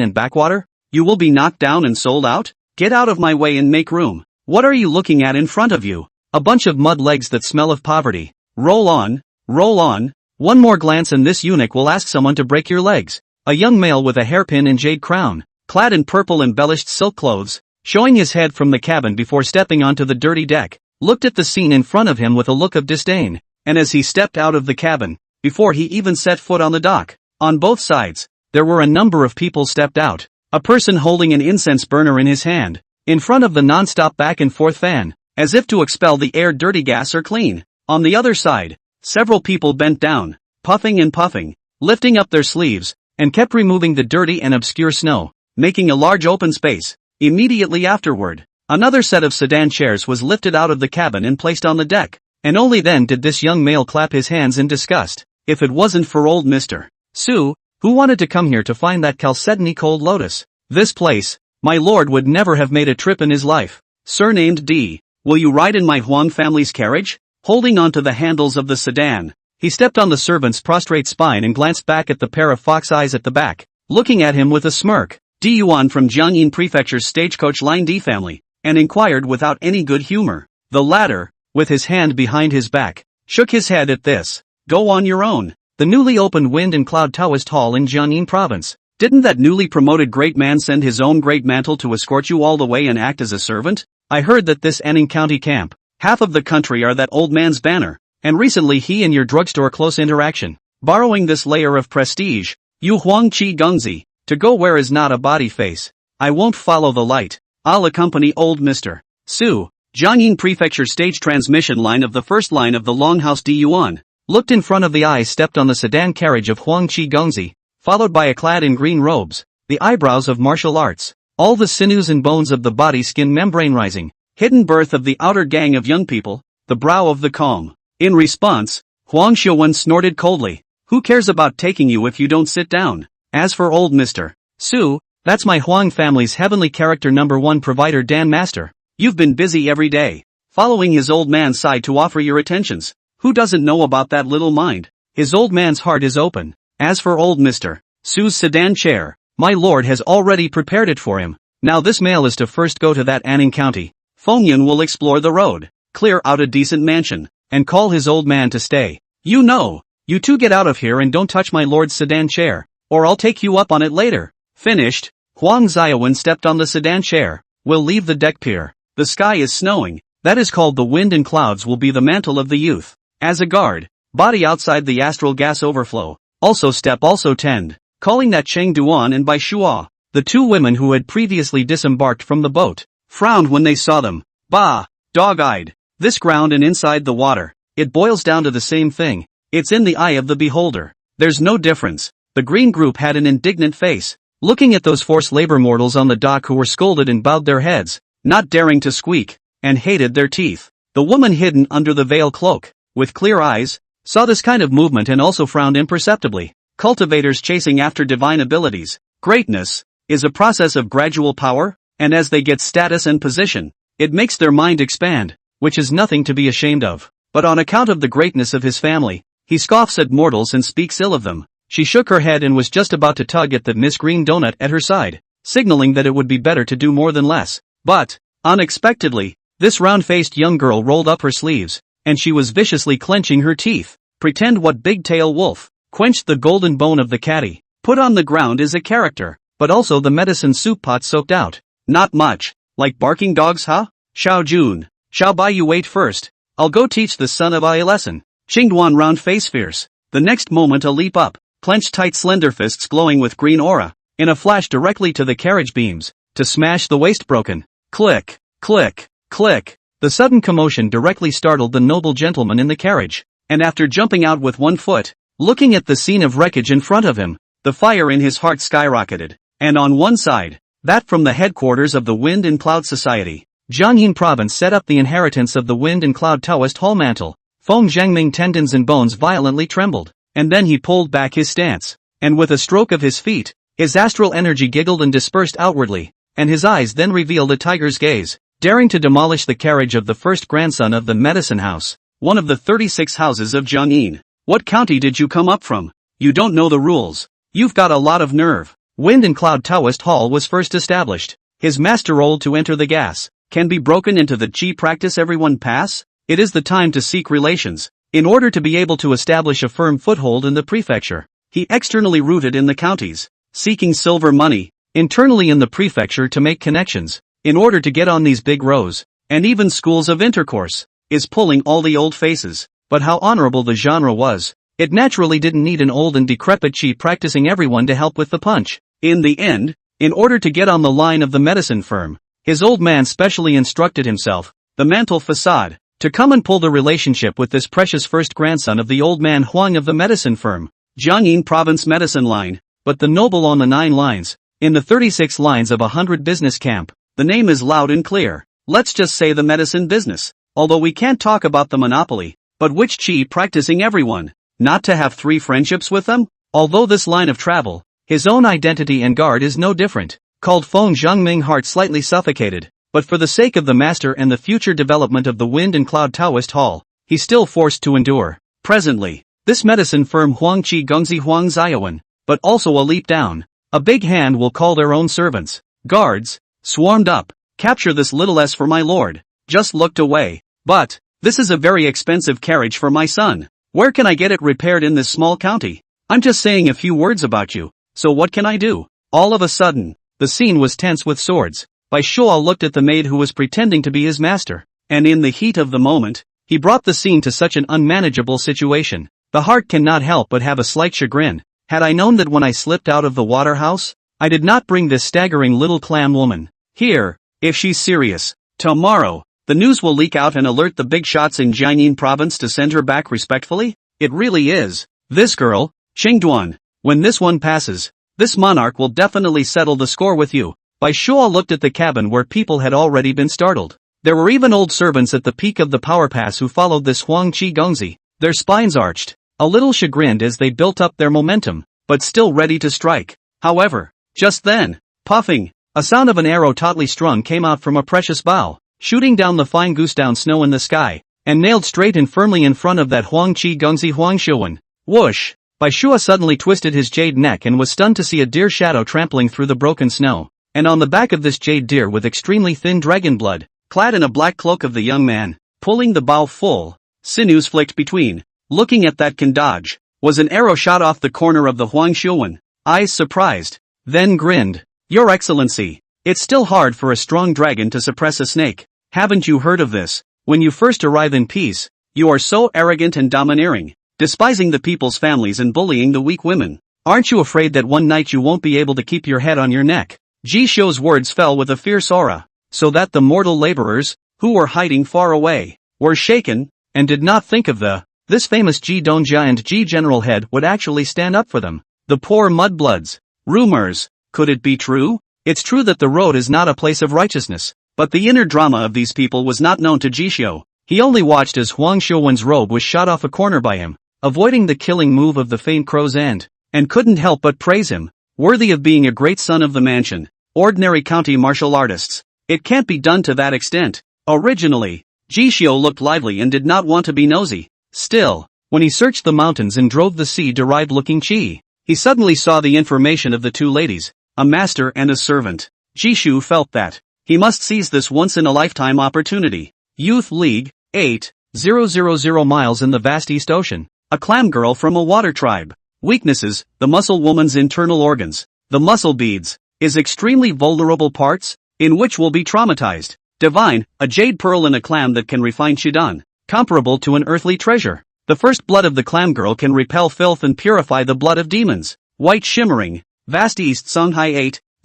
and backwater, you will be knocked down and sold out? Get out of my way and make room. What are you looking at in front of you? A bunch of mud legs that smell of poverty. Roll on, roll on. One more glance and this eunuch will ask someone to break your legs. A young male with a hairpin and jade crown, clad in purple embellished silk clothes, showing his head from the cabin before stepping onto the dirty deck, looked at the scene in front of him with a look of disdain, and as he stepped out of the cabin, before he even set foot on the dock, on both sides, there were a number of people stepped out, A person holding an incense burner in his hand, in front of the non-stop back and forth fan, as if to expel the air dirty gas or clean. On the other side, several people bent down, puffing and puffing, lifting up their sleeves, and kept removing the dirty and obscure snow, making a large open space. Immediately afterward, another set of sedan chairs was lifted out of the cabin and placed on the deck, and only then did this young male clap his hands in disgust. If it wasn't for old Mr. Su, who wanted to come here to find that chalcedony cold lotus, this place, my lord would never have made a trip in his life. Surnamed D, will you ride in my Huang family's carriage? Holding onto the handles of the sedan, he stepped on the servant's prostrate spine and glanced back at the pair of fox eyes at the back, looking at him with a smirk. Di Yuan from Jiangyin Prefecture's Stagecoach Line D family, and inquired without any good humor. The latter, with his hand behind his back, shook his head at this. Go on your own. The newly opened Wind and Cloud Taoist Hall in Jiangyin Province. Didn't that newly promoted great man send his own great mantle to escort you all the way and act as a servant? I heard that this Anning County camp, half of the country are that old man's banner, and recently he and your drugstore close interaction, borrowing this layer of prestige, you Huang Qi Gengzi, to go where is not a body face. I won't follow the light. I'll accompany old Mr. Su. Jiangyin Prefecture stage transmission line of the first line of the Longhouse Di Yuan, looked in front of the eyes, stepped on the sedan carriage of Huang Qi Gengzi, followed by a clad in green robes, the eyebrows of martial arts, all the sinews and bones of the body skin membrane rising, hidden birth of the outer gang of young people, the brow of the calm. In response, Huang Xiuwen snorted coldly. Who cares about taking you if you don't sit down? As for old Mr. Su, that's my Huang family's heavenly character #1 provider Dan Master. You've been busy every day, following his old man's side to offer your attentions. Who doesn't know about that little mind? His old man's heart is open. As for old Mr. Su's sedan chair, my lord has already prepared it for him. Now this male is to first go to that Anning County. Fengyun will explore the road, clear out a decent mansion, and call his old man to stay. You know, you two get out of here and don't touch my lord's sedan chair, or I'll take you up on it later. Finished, Huang Xiaowen stepped on the sedan chair. We'll leave the deck pier. The sky is snowing. That is called the wind, and clouds will be the mantle of the youth. As a guard, body outside the astral gas overflow. Also step, also tend. Calling that Cheng Duan and Bai Shua. The two women who had previously disembarked from the boat, frowned when they saw them. Bah, dog-eyed. This ground and inside the water, it boils down to the same thing. It's in the eye of the beholder. There's no difference. The green group had an indignant face, looking at those forced labor mortals on the dock who were scolded and bowed their heads, not daring to squeak, and hated their teeth. The woman hidden under the veil cloak, with clear eyes, saw this kind of movement and also frowned imperceptibly. Cultivators chasing after divine abilities, greatness, is a process of gradual power, and as they get status and position, it makes their mind expand, which is nothing to be ashamed of. But on account of the greatness of his family, he scoffs at mortals and speaks ill of them. She shook her head and was just about to tug at the Miss Green Donut at her side, signaling that it would be better to do more than less. But, unexpectedly, this round-faced young girl rolled up her sleeves, and she was viciously clenching her teeth. Pretend what big-tail wolf, quenched the golden bone of the caddy, put on the ground is a character, but also the medicine soup pot soaked out. Not much, like barking dogs, huh? Xiao Jun, Xiao Bai, you wait first. I'll go teach the son of I a lesson. Qingduan round face fierce. The next moment a leap up, clenched tight slender fists glowing with green aura, in a flash directly to the carriage beams, to smash the waist broken. Click, click, click. The sudden commotion directly startled the noble gentleman in the carriage, and after jumping out with one foot, looking at the scene of wreckage in front of him, the fire in his heart skyrocketed, and on one side, that from the headquarters of the Wind and Cloud Society, Jiangyin Province set up the inheritance of the Wind and Cloud Taoist Hall mantle. Feng Zhangming tendons and bones violently trembled, and then he pulled back his stance, and with a stroke of his feet, his astral energy giggled and dispersed outwardly, and his eyes then revealed a tiger's gaze, daring to demolish the carriage of the first grandson of the medicine house, one of the 36 houses of Jiangyin. What county did you come up from? You don't know the rules. You've got a lot of nerve. Wind and Cloud Taoist Hall was first established. His master role to enter the gas can be broken into the chi practice everyone pass. It is the time to seek relations, in order to be able to establish a firm foothold in the prefecture. He externally rooted in the counties, seeking silver money, internally in the prefecture to make connections, in order to get on these big rows, and even schools of intercourse, is pulling all the old faces. But how honorable the genre was, it naturally didn't need an old and decrepit chi practicing everyone to help with the punch. In the end, In order to get on the line of the medicine firm, his old man specially instructed himself, the mantle facade, to come and pull the relationship with this precious first grandson of the old man Huang of the medicine firm, Jiangyin Province Medicine Line, but the noble on the 9 lines, in the 36 lines of 100 business camp, the name is loud and clear. Let's just say the medicine business, although we can't talk about the monopoly, but which chi practicing everyone, not to have 3 friendships with them? Although this line of travel, his own identity and guard is no different, called Feng Zhengming heart slightly suffocated, but for the sake of the master and the future development of the Wind and Cloud Taoist Hall, he's still forced to endure. Presently, this medicine firm Huang Qi Gengzi Huang Ziyawan, but also a leap down. A big hand will call their own servants, guards, swarmed up, capture this little s for my lord, just looked away, but, this is a very expensive carriage for my son, where can I get it repaired in this small county? I'm just saying a few words about you, so what can I do? All of a sudden, the scene was tense with swords. Bai Shuo looked at the maid who was pretending to be his master, and in the heat of the moment, he brought the scene to such an unmanageable situation. The heart cannot help but have a slight chagrin. Had I known that when I slipped out of the water house, I did not bring this staggering little clam woman here, if she's serious, tomorrow, the news will leak out and alert the big shots in Jiangyin province to send her back respectfully? It really is. This girl, Qingduan, when this one passes, this monarch will definitely settle the score with you. Bai Shuo looked at the cabin where people had already been startled. There were even old servants at the peak of the power pass who followed this Huang Qi Gengzi, their spines arched, a little chagrined as they built up their momentum, but still ready to strike. However, just then, puffing, a sound of an arrow tautly strung came out from a precious bough, shooting down the fine goose down snow in the sky, and nailed straight and firmly in front of that Huang Qi Gengzi Huang Xiuwen. Whoosh! Bai Shuo suddenly twisted his jade neck and was stunned to see a deer shadow trampling through the broken snow, and on the back of this jade deer with extremely thin dragon blood, clad in a black cloak of the young man, pulling the bow full, sinews flicked between, looking at that can dodge, was an arrow shot off the corner of the Huang Xiuwen, eyes surprised, then grinned. Your Excellency, it's still hard for a strong dragon to suppress a snake. Haven't you heard of this? When you first arrive in peace, you are so arrogant and domineering, despising the people's families and bullying the weak women. Aren't you afraid that one night you won't be able to keep your head on your neck? Ji Xiu's words fell with a fierce aura, so that the mortal laborers, who were hiding far away, were shaken, and did not think of this famous Ji Dongjia and Ji General Head would actually stand up for them. The poor mudbloods. Rumors. Could it be true? It's true that the road is not a place of righteousness, but the inner drama of these people was not known to Ji Xiu. He only watched as Huang Xiuwen's robe was shot off a corner by him, avoiding the killing move of the famed crow's end, and couldn't help but praise him, worthy of being a great son of the mansion. Ordinary county martial artists. It can't be done to that extent. Originally, Ji Xiu looked lively and did not want to be nosy. Still, when he searched the mountains and drove the sea-derived looking chi, he suddenly saw the information of the two ladies, a master and a servant. Ji Xiu felt that he must seize this once-in-a-lifetime opportunity. Youth League, 8,000 miles in the vast East Ocean. A clam girl from a water tribe. Weaknesses, the muscle woman's internal organs. The muscle beads, is extremely vulnerable parts, in which will be traumatized. Divine, a jade pearl in a clam that can refine Shidan, comparable to an earthly treasure. The first blood of the clam girl can repel filth and purify the blood of demons. White shimmering, vast East Songhai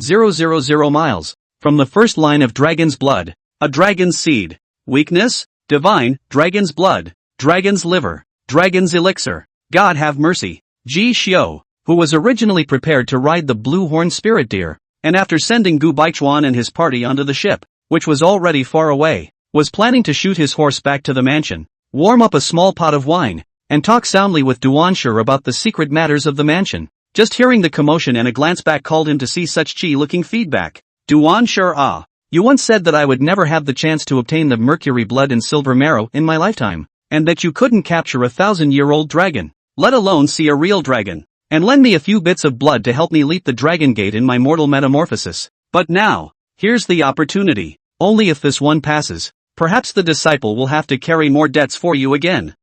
8,000 miles, from the first line of dragon's blood, a dragon's seed. Weakness, divine, dragon's blood, dragon's liver, dragon's elixir. God have mercy. Ji Xiu, who was originally prepared to ride the blue-horned spirit deer, and after sending Gu Baichuan and his party onto the ship, which was already far away, was planning to shoot his horse back to the mansion, warm up a small pot of wine, and talk soundly with Duansher about the secret matters of the mansion. Just hearing the commotion and a glance back called him to see such chi-looking feedback. Duansher, you once said that I would never have the chance to obtain the mercury blood and silver marrow in my lifetime, and that you couldn't capture 1,000-year-old dragon, let alone see a real dragon, and lend me a few bits of blood to help me leap the dragon gate in my mortal metamorphosis. But now, here's the opportunity. Only if this one passes, perhaps the disciple will have to carry more debts for you again.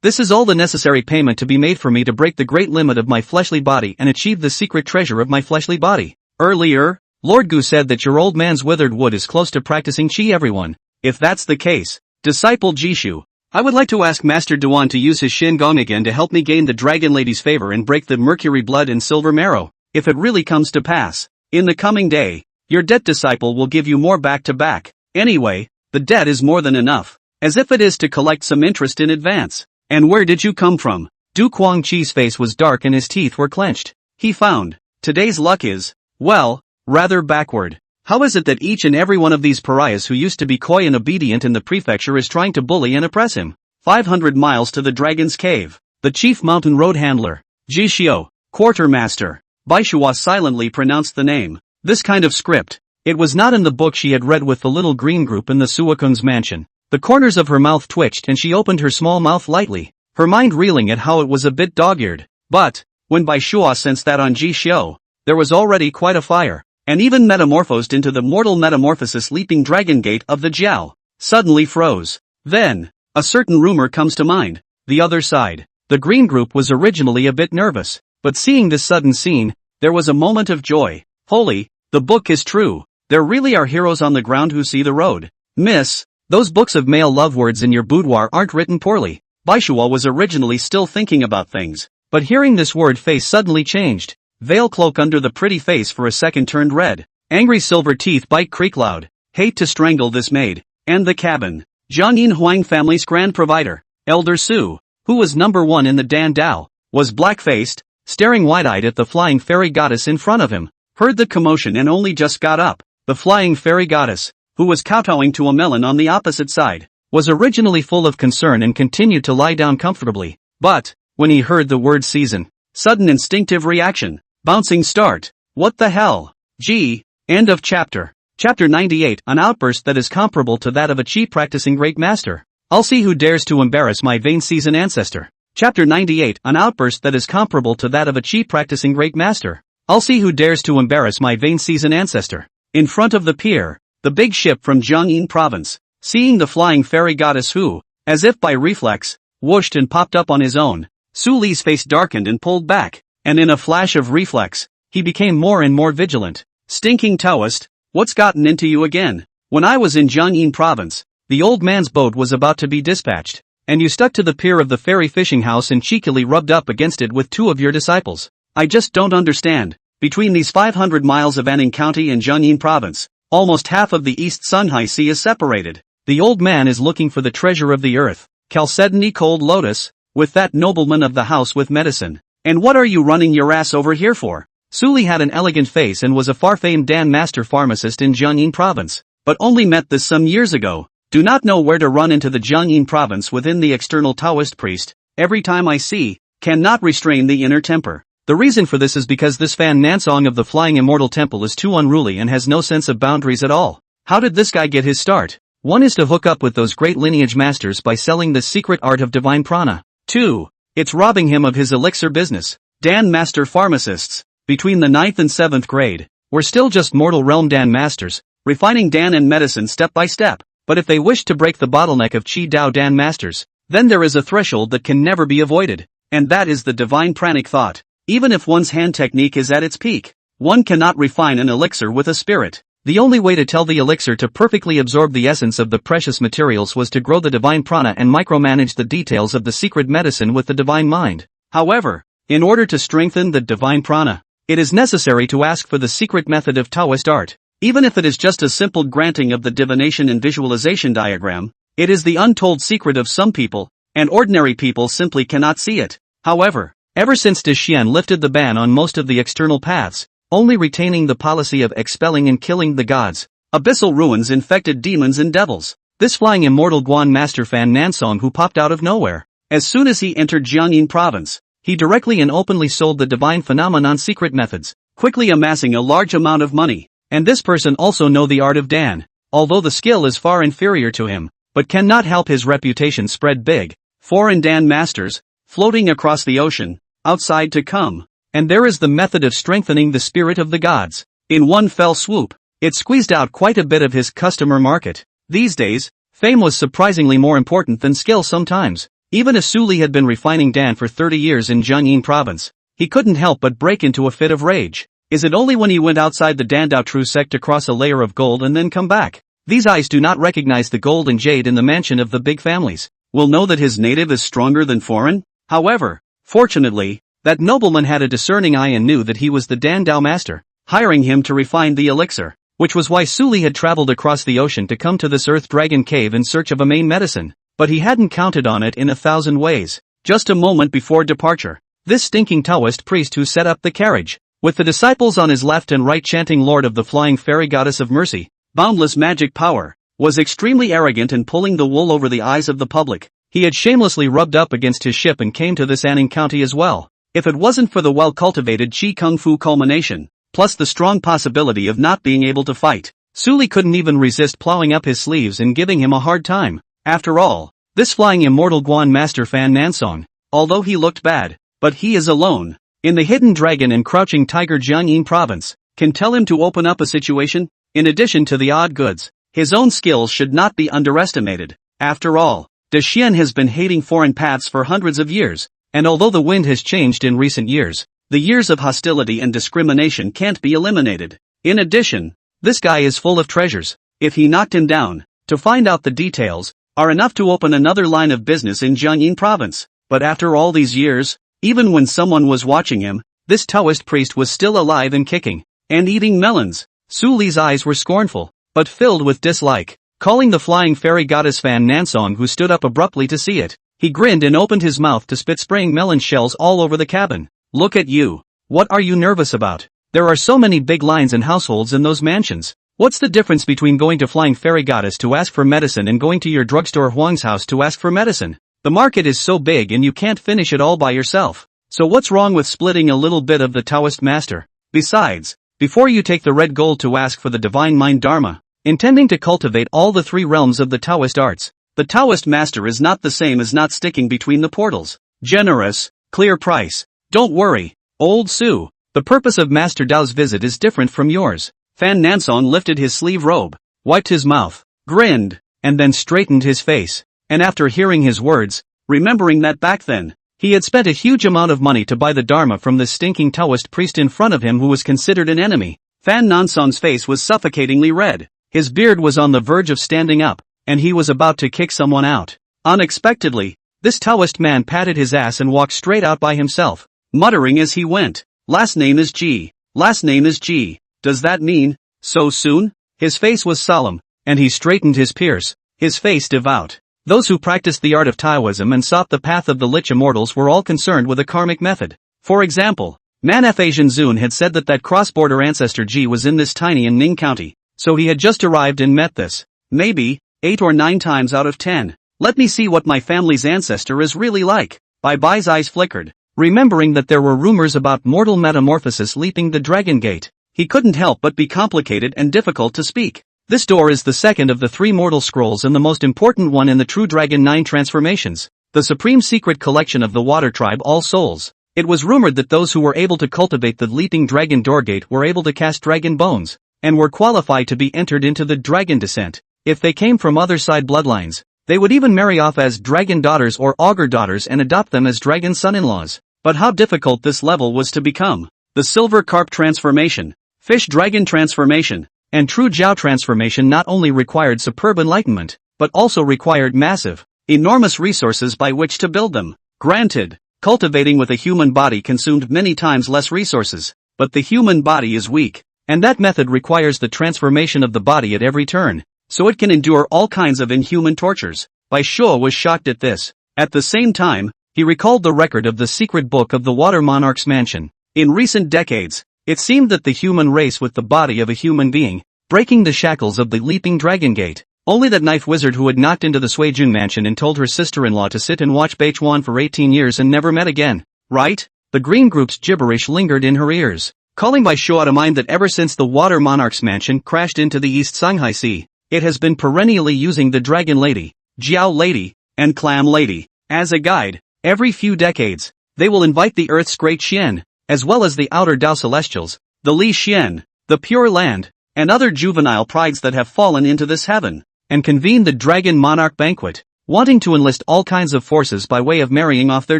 This is all the necessary payment to be made for me to break the great limit of my fleshly body and achieve the secret treasure of my fleshly body. Earlier, Lord Gu said that your old man's withered wood is close to practicing chi everyone. If that's the case, disciple Jishu, I would like to ask Master Duan to use his Shin Gong again to help me gain the dragon lady's favor and break the mercury blood and silver marrow, if it really comes to pass. In the coming day, your debt disciple will give you more back to back. Anyway, the debt is more than enough. As if it is to collect some interest in advance. And where did you come from? Du Guangqi's face was dark and his teeth were clenched. He found. Today's luck is, well, rather backward. How is it that each and every one of these pariahs who used to be coy and obedient in the prefecture is trying to bully and oppress him? 500 miles to the Dragon's Cave. The chief mountain road handler, Jishio, quartermaster. Baishua silently pronounced the name. This kind of script. It was not in the book she had read with the little green group in the Suakun's mansion. The corners of her mouth twitched and she opened her small mouth lightly, her mind reeling at how it was a bit dog-eared. But, when Baishua sensed that on Jishio, there was already quite a fire, and even metamorphosed into the mortal metamorphosis leaping dragon gate of the Jiao, suddenly froze. Then, a certain rumor comes to mind. The other side. The green group was originally a bit nervous, but seeing this sudden scene, there was a moment of joy. Holy, the book is true. There really are heroes on the ground who see the road. Miss, those books of male love words in your boudoir aren't written poorly. Baishua was originally still thinking about things, but hearing this word face suddenly changed. Veil cloak under the pretty face for a second turned red. Angry silver teeth bite creak loud. Hate to strangle this maid. And the cabin. Zhang Yin Huang family's grand provider, Elder Su, who was number one in the Dan Dao, was black-faced, staring wide-eyed at the flying fairy goddess in front of him. Heard the commotion and only just got up. The flying fairy goddess, who was kowtowing to a melon on the opposite side, was originally full of concern and continued to lie down comfortably. But, when he heard the word season, sudden instinctive reaction, bouncing start. What the hell? Gee, end of chapter. Chapter 98, an outburst that is comparable to that of a chi practicing great master. I'll see who dares to embarrass my vain season ancestor. Chapter 98, an outburst that is comparable to that of a chi practicing great master. I'll see who dares to embarrass my vain season ancestor. In front of the pier, the big ship from Jiangyin province, seeing the flying fairy goddess who, as if by reflex, whooshed and popped up on his own, Su Li's face darkened and pulled back, and in a flash of reflex, he became more and more vigilant. Stinking Taoist, what's gotten into you again? When I was in Jiangyin province, the old man's boat was about to be dispatched, and you stuck to the pier of the fairy fishing house and cheekily rubbed up against it with two of your disciples. I just don't understand. Between these 500 miles of Anning County and Jiangyin province, almost half of the East Sunhai Sea is separated. The old man is looking for the treasure of the earth, Chalcedony cold lotus, with that nobleman of the house with medicine. And what are you running your ass over here for? Su Li had an elegant face and was a far-famed Dan master pharmacist in Jiangyin province, but only met this some years ago. Do not know where to run into the Jiangyin province within the external Taoist priest. Every time I see, cannot restrain the inner temper. The reason for this is because this Fan Nansong of the Flying Immortal Temple is too unruly and has no sense of boundaries at all. How did this guy get his start? 1 is to hook up with those great lineage masters by selling the secret art of divine prana. 2. It's robbing him of his elixir business. Dan master pharmacists, between the 9th and 7th grade, were still just mortal realm Dan masters, refining Dan and medicine step by step. But if they wish to break the bottleneck of Qi Dao Dan masters, then there is a threshold that can never be avoided, and that is the divine pranic thought. Even if one's hand technique is at its peak, one cannot refine an elixir with a spirit. The only way to tell the elixir to perfectly absorb the essence of the precious materials was to grow the divine prana and micromanage the details of the secret medicine with the divine mind. However, in order to strengthen the divine prana, it is necessary to ask for the secret method of Taoist art. Even if it is just a simple granting of the divination and visualization diagram, it is the untold secret of some people, and ordinary people simply cannot see it. However, ever since De Xian lifted the ban on most of the external paths, only retaining the policy of expelling and killing the gods, abyssal ruins infected demons and devils, this flying immortal Guan master Fan Nansong who popped out of nowhere. As soon as he entered Jiangyin province, he directly and openly sold the divine phenomenon secret methods, quickly amassing a large amount of money. And this person also know the art of Dan, although the skill is far inferior to him, but cannot help his reputation spread big. Foreign Dan masters, floating across the ocean, outside to come. And there is the method of strengthening the spirit of the gods. In one fell swoop, it squeezed out quite a bit of his customer market. These days, fame was surprisingly more important than skill sometimes. Even if Su Li had been refining Dan for 30 years in Jiangyin province, he couldn't help but break into a fit of rage. Is it only when he went outside the Dandao true sect to cross a layer of gold and then come back? These eyes do not recognize the gold and jade in the mansion of the big families. Will know that his native is stronger than foreign? However, fortunately, that nobleman had a discerning eye and knew that he was the Dandao master. hiring him to refine the elixir, which was why Suli had traveled across the ocean to come to this Earth Dragon cave in search of a main medicine, but he hadn't counted on it in 1,000 ways. Just a moment before departure, this stinking Taoist priest who set up the carriage, with the disciples on his left and right chanting Lord of the Flying Fairy Goddess of Mercy, boundless magic power, was extremely arrogant and pulling the wool over the eyes of the public. He had shamelessly rubbed up against his ship and came to this Anning County as well. If it wasn't for the well-cultivated Chi Kung Fu culmination, plus the strong possibility of not being able to fight, Suli couldn't even resist plowing up his sleeves and giving him a hard time. After all, this flying immortal Guan master Fan Nansong, although he looked bad, but he is alone, in the hidden dragon and crouching tiger Jiangyin province, can tell him to open up a situation. In addition to the odd goods, his own skills should not be underestimated. After all, De Xian has been hating foreign paths for hundreds of years, and although the wind has changed in recent years, the years of hostility and discrimination can't be eliminated. In addition, this guy is full of treasures. If he knocked him down, to find out the details, are enough to open another line of business in Jiangyin province. But after all these years, even when someone was watching him, this Taoist priest was still alive and kicking, and eating melons. Suli's eyes were scornful, but filled with dislike. Calling the flying fairy goddess Fan Nansong, who stood up abruptly to see it, he grinned and opened his mouth to spit, spraying melon shells all over the cabin. Look at you. What are you nervous about? There are so many big lines and households in those mansions. What's the difference between going to Flying Fairy Goddess to ask for medicine and going to your drugstore Huang's house to ask for medicine? The market is so big and you can't finish it all by yourself. So what's wrong with splitting a little bit of the Taoist master? Besides, before you take the red gold to ask for the divine mind Dharma, intending to cultivate all the three realms of the Taoist arts, the Taoist master is not the same as not sticking between the portals. Generous, clear price. Don't worry, old Su. The purpose of Master Dao's visit is different from yours. Fan Nansong lifted his sleeve robe, wiped his mouth, grinned, and then straightened his face. And after hearing his words, remembering that back then, he had spent a huge amount of money to buy the Dharma from this stinking Taoist priest in front of him who was considered an enemy, Fan Nansong's face was suffocatingly red. His beard was on the verge of standing up, and he was about to kick someone out. Unexpectedly, this Taoist man patted his ass and walked straight out by himself, muttering as he went, "Last name is Ji. Last name is Ji. Does that mean, so soon?" His face was solemn, and he straightened his pierce, his face devout. Those who practiced the art of Taoism and sought the path of the Lich Immortals were all concerned with a karmic method. For example, Manhwa Zun had said that cross-border ancestor Ji was in this tiny in Ning County, so he had just arrived and met this. Maybe, 8 or 9 times out of 10. Let me see what my family's ancestor is really like. Bai Bai's eyes flickered, remembering that there were rumors about mortal metamorphosis leaping the Dragon Gate. He couldn't help but be complicated and difficult to speak. This door is the second of the 3 mortal scrolls and the most important one in the True Dragon 9 transformations, the supreme secret collection of the water tribe All Souls. It was rumored that those who were able to cultivate the leaping dragon doorgate were able to cast dragon bones, and were qualified to be entered into the dragon descent. If they came from other side bloodlines, they would even marry off as dragon daughters or augur daughters and adopt them as dragon son-in-laws. But how difficult this level was to become. The silver carp transformation, fish dragon transformation, and true Jiao transformation not only required superb enlightenment, but also required massive, enormous resources by which to build them. Granted, cultivating with a human body consumed many times less resources, but the human body is weak, and that method requires the transformation of the body at every turn, so it can endure all kinds of inhuman tortures. Bai Shuo was shocked at this. At the same time, he recalled the record of the secret book of the Water Monarch's mansion. In recent decades, it seemed that the human race with the body of a human being, breaking the shackles of the leaping dragon gate. Only that knife wizard who had knocked into the Suijun mansion and told her sister-in-law to sit and watch Beichuan for 18 years and never met again. Right? The green group's gibberish lingered in her ears, calling Bai Shuo to mind that ever since the Water Monarch's mansion crashed into the East Shanghai Sea, it has been perennially using the Dragon Lady, Jiao Lady, and Clam Lady as a guide. Every few decades, they will invite the Earth's Great Xian, as well as the Outer Dao Celestials, the Li Xian, the Pure Land, and other juvenile prides that have fallen into this heaven, and convene the Dragon Monarch Banquet, wanting to enlist all kinds of forces by way of marrying off their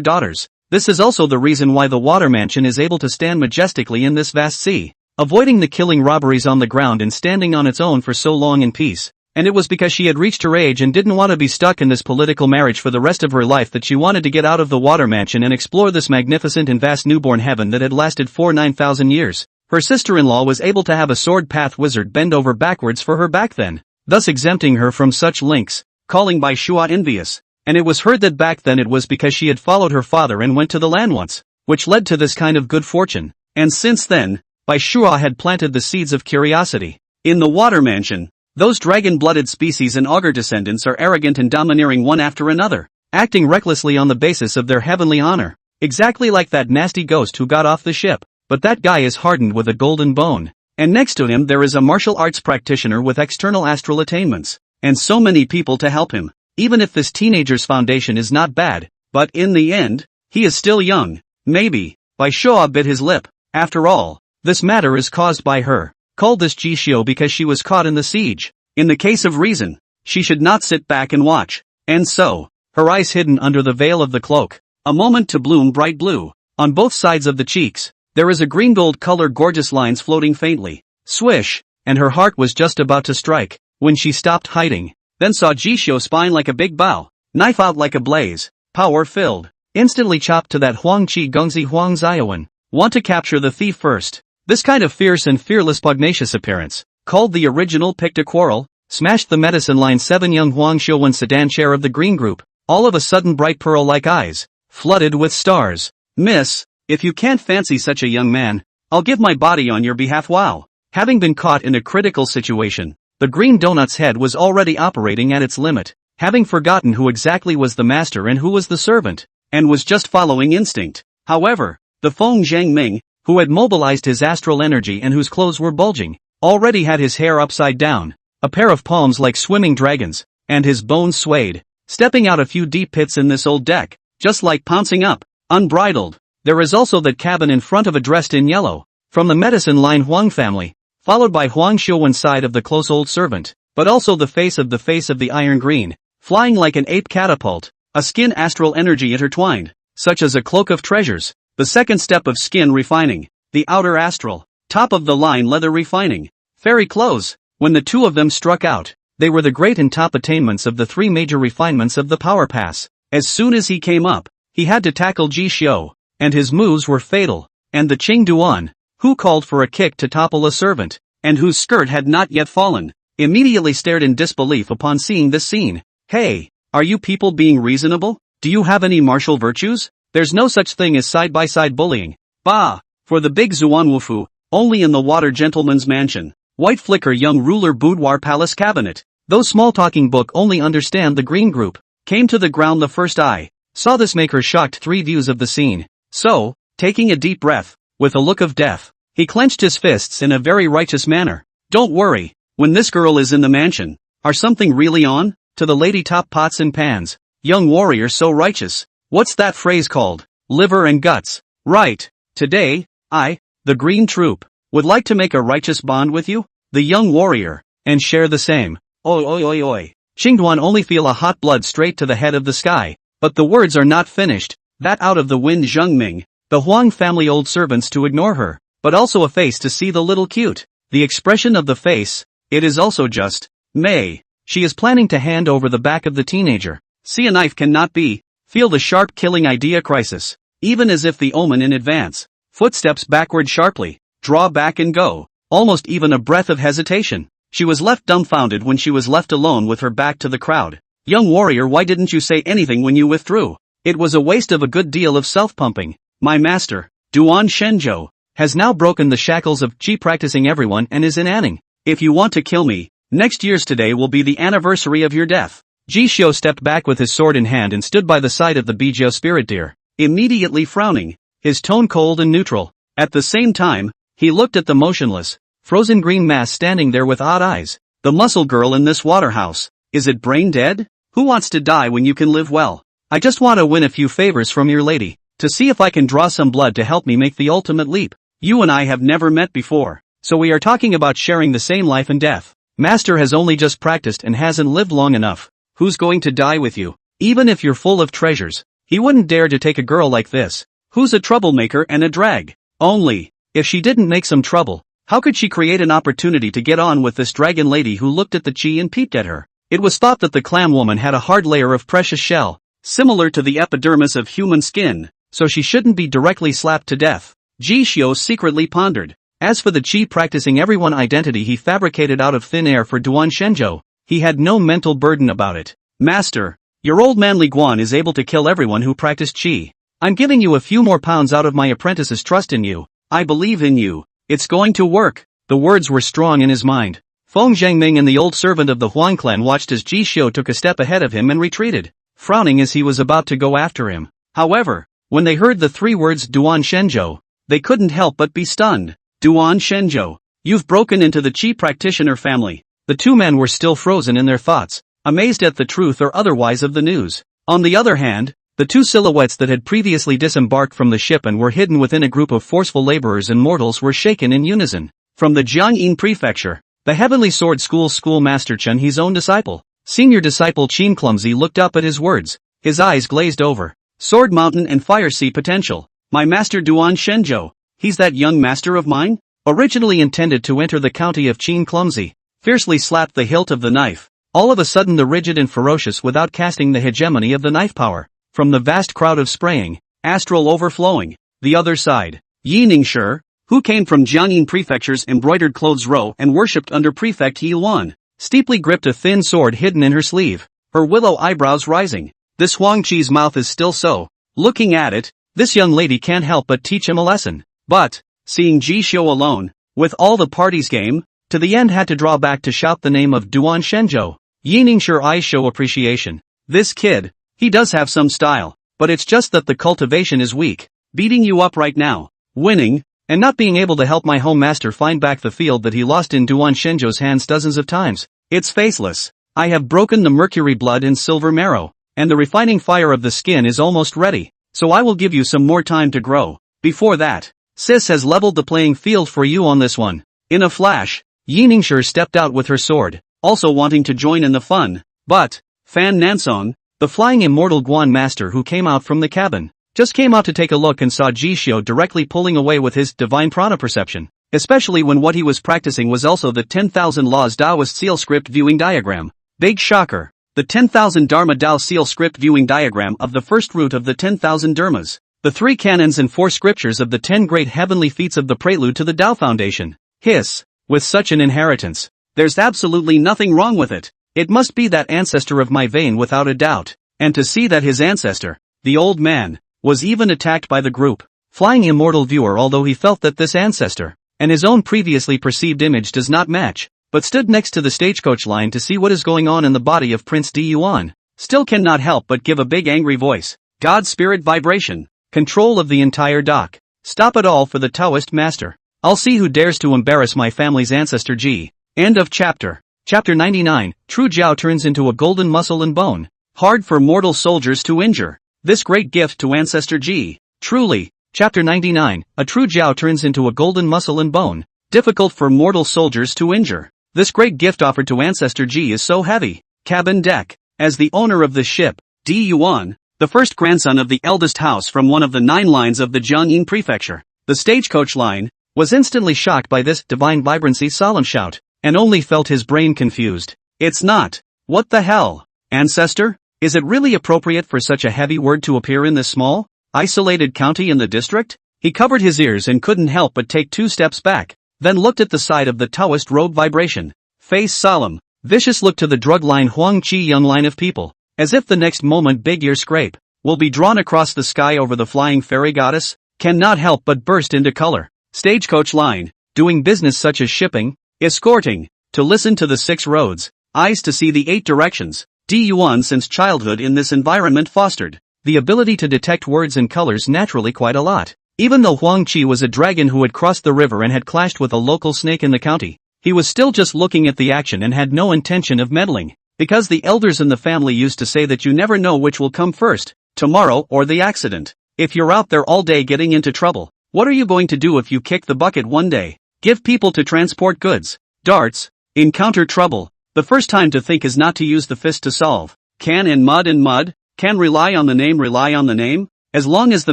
daughters. This is also the reason why the Water Mansion is able to stand majestically in this vast sea, avoiding the killing robberies on the ground and standing on its own for so long in peace. And it was because she had reached her age and didn't want to be stuck in this political marriage for the rest of her life that she wanted to get out of the Water Mansion and explore this magnificent and vast newborn heaven that had lasted for 9,000 years. Her sister-in-law was able to have a sword path wizard bend over backwards for her back then, thus exempting her from such links, calling Bai Shua envious. And it was heard that back then it was because she had followed her father and went to the land once, which led to this kind of good fortune. And since then, Bai Shua had planted the seeds of curiosity. In the water mansion, those dragon-blooded species and augur descendants are arrogant and domineering one after another, acting recklessly on the basis of their heavenly honor. Exactly like that nasty ghost who got off the ship. But that guy is hardened with a golden bone. And next to him there is a martial arts practitioner with external astral attainments. And so many people to help him. Even if this teenager's foundation is not bad, but in the end, he is still young. Maybe. Bai Shua bit his lip. After all, this matter is caused by her. Called this Jishio because she was caught in the siege. In the case of reason, she should not sit back and watch. And so, her eyes hidden under the veil of the cloak. A moment to bloom bright blue. On both sides of the cheeks, there is a green-gold color gorgeous lines floating faintly. Swish, and her heart was just about to strike, when she stopped hiding. Then saw Jishio spine like a big bow, knife out like a blaze, power filled. Instantly chopped to that Huang Qi Gongzi Huang Ziawan. Want to capture the thief first. This kind of fierce and fearless pugnacious appearance, called the original picked a quarrel, smashed the medicine line 7 young Huang Xiuwan sedan chair of the green group, all of a sudden bright pearl-like eyes, flooded with stars. Miss, if you can't fancy such a young man, I'll give my body on your behalf. Wow. Having been caught in a critical situation, the green donut's head was already operating at its limit, having forgotten who exactly was the master and who was the servant, and was just following instinct. However, the Feng Zhangming, who had mobilized his astral energy and whose clothes were bulging, already had his hair upside down, a pair of palms like swimming dragons, and his bones swayed, stepping out a few deep pits in this old deck, just like pouncing up, unbridled. There is also that cabin in front of a dressed in yellow, from the medicine line Huang family, followed by Huang Xiuwan's side of the close old servant, but also the face of the iron green, flying like an ape catapult, a skin astral energy intertwined, such as a cloak of treasures, the second step of skin refining, the outer astral, top of the line leather refining, fairy clothes. When the two of them struck out, they were the great and top attainments of the 3 major refinements of the power pass. As soon as he came up, he had to tackle Jishio, and his moves were fatal, and the Qing Duan, who called for a kick to topple a servant, and whose skirt had not yet fallen, immediately stared in disbelief upon seeing this scene. Hey, are you people being reasonable? Do you have any martial virtues? There's no such thing as side-by-side bullying. Bah! For the big Zuanwufu, only in the water gentleman's mansion, white flicker young ruler boudoir palace cabinet. Those small talking book only understand the green group, came to the ground the first eye, saw this maker shocked 3 views of the scene. So, taking a deep breath, with a look of death, he clenched his fists in a very righteous manner. Don't worry, when this girl is in the mansion, are something really on? To the lady top pots and pans, young warrior so righteous. What's that phrase called? Liver and guts. Right. Today, I, the green troop, would like to make a righteous bond with you, the young warrior, and share the same. Oi oi oi oi. Qingduan only feel a hot blood straight to the head of the sky, but the words are not finished. That out of the wind Zhengming, the Huang family old servants to ignore her, but also a face to see the little cute. The expression of the face, it is also just, May. She is planning to hand over the back of the teenager. See a knife cannot be, feel the sharp killing idea crisis, even as if the omen in advance. Footsteps backward sharply, draw back and go, almost even a breath of hesitation. She was left dumbfounded when she was left alone with her back to the crowd. Young warrior, why didn't you say anything when you withdrew? It was a waste of a good deal of self-pumping. My master, Duan Shenzhou, has now broken the shackles of Qi practicing everyone and is in Anning. If you want to kill me, next year's today will be the anniversary of your death. Jishio stepped back with his sword in hand and stood by the side of the Bijou spirit deer, immediately frowning, his tone cold and neutral. At the same time, he looked at the motionless, frozen green mass standing there with odd eyes. The muscle girl in this waterhouse, is it brain dead? Who wants to die when you can live well? I just want to win a few favors from your lady, to see if I can draw some blood to help me make the ultimate leap. You and I have never met before, so we are talking about sharing the same life and death. Master has only just practiced and hasn't lived long enough. Who's going to die with you? Even if you're full of treasures, he wouldn't dare to take a girl like this, who's a troublemaker and a drag. Only, if she didn't make some trouble, how could she create an opportunity to get on with this dragon lady who looked at the Qi and peeped at her? It was thought that the clam woman had a hard layer of precious shell, similar to the epidermis of human skin, so she shouldn't be directly slapped to death. Jishio secretly pondered. As for the Qi practicing everyone identity he fabricated out of thin air for Duan Shenzhou, he had no mental burden about it. Master, your old man Li Guan is able to kill everyone who practiced Qi. I'm giving you a few more pounds out of my apprentice's trust in you. I believe in you. It's going to work. The words were strong in his mind. Feng Zhengming and the old servant of the Huang clan watched as Ji Xiu took a step ahead of him and retreated, frowning as he was about to go after him. However, when they heard the 3 words Duan Shenzhou, they couldn't help but be stunned. Duan Shenzhou, you've broken into the Qi practitioner family. The 2 men were still frozen in their thoughts, amazed at the truth or otherwise of the news. On the other hand, the 2 silhouettes that had previously disembarked from the ship and were hidden within a group of forceful laborers and mortals were shaken in unison. From the Jiangyin Prefecture, the Heavenly Sword School's schoolmaster Chen He's own disciple, senior disciple Qin Clumsy looked up at his words, his eyes glazed over. Sword Mountain and Fire Sea potential. My master Duan Shenzhou, he's that young master of mine? Originally intended to enter the county of Qin Clumsy, fiercely slapped the hilt of the knife, all of a sudden the rigid and ferocious without casting the hegemony of the knife power. From the vast crowd of spraying, astral overflowing, the other side, Yi Ningshi, who came from Jiangyin Prefecture's embroidered clothes row and worshipped under Prefect Yi Luan, steeply gripped a thin sword hidden in her sleeve, her willow eyebrows rising. This Huang Qi's mouth is still so. Looking at it, this young lady can't help but teach him a lesson. But, seeing Ji Xiu alone, with all the party's game, to the end had to draw back to shout the name of Duan Shenzhou. Yi Ningshi eyes show appreciation. This kid, he does have some style, but it's just that the cultivation is weak. Beating you up right now, winning, and not being able to help my home master find back the field that he lost in Duan Shenzhou's hands dozens of times. It's faceless. I have broken the mercury blood and silver marrow, and the refining fire of the skin is almost ready, so I will give you some more time to grow. Before that, Sis has leveled the playing field for you on this one. In a flash, Yi Ningshi stepped out with her sword, also wanting to join in the fun, but, Fan Nansong, the flying immortal Guan master who came out from the cabin, just came out to take a look and saw Ji Xiu directly pulling away with his divine prana perception, especially when what he was practicing was also the 10,000 Laws Taoist seal script viewing diagram. Big shocker, the 10,000 Dharma Dao seal script viewing diagram of the first root of the 10,000 Dharmas, the 3 canons and 4 scriptures of the 10 great heavenly feats of the prelude to the Tao foundation. Hiss, with such an inheritance, there's absolutely nothing wrong with it. It must be that ancestor of my vein without a doubt, and to see that his ancestor, the old man, was even attacked by the group, flying immortal viewer although he felt that this ancestor, and his own previously perceived image does not match, but stood next to the stagecoach line to see what is going on in the body of Prince Di Yuan, still cannot help but give a big angry voice. God spirit vibration, control of the entire dock, stop it all for the Taoist master. I'll see who dares to embarrass my family's ancestor Ji. End of chapter. Chapter 99, True Jiao turns into a golden muscle and bone. Hard for mortal soldiers to injure. This great gift to Ancestor Ji. Truly. Chapter 99, a true Jiao turns into a golden muscle and bone. Difficult for mortal soldiers to injure. This great gift offered to Ancestor Ji is so heavy. Cabin deck. As the owner of the ship, Di Yuan, the first grandson of the eldest house from one of the 9 lines of the Jiangyin Prefecture, the stagecoach line, was instantly shocked by this divine vibrancy solemn shout, and only felt his brain confused. It's not. What the hell? Ancestor? Is it really appropriate for such a heavy word to appear in this small, isolated county in the district? He covered his ears and couldn't help but take 2 steps back, then looked at the side of the Taoist robe vibration. Face solemn, vicious look to the drug line Huang Qi young line of people, as if the next moment big ear scrape will be drawn across the sky over the flying fairy goddess, cannot help but burst into color. Stagecoach line, doing business such as shipping, escorting, to listen to the 6 roads, eyes to see the 8 directions. Di Yuan since childhood in this environment fostered the ability to detect words and colors naturally quite a lot. Even though Huang Qi was a dragon who had crossed the river and had clashed with a local snake in the county, he was still just looking at the action and had no intention of meddling, because the elders in the family used to say that you never know which will come first, tomorrow or the accident. If you're out there all day getting into trouble, what are you going to do if you kick the bucket one day? Give people to transport goods, darts, encounter trouble. The first time to think is not to use the fist to solve. Can and mud, can rely on the name, as long as the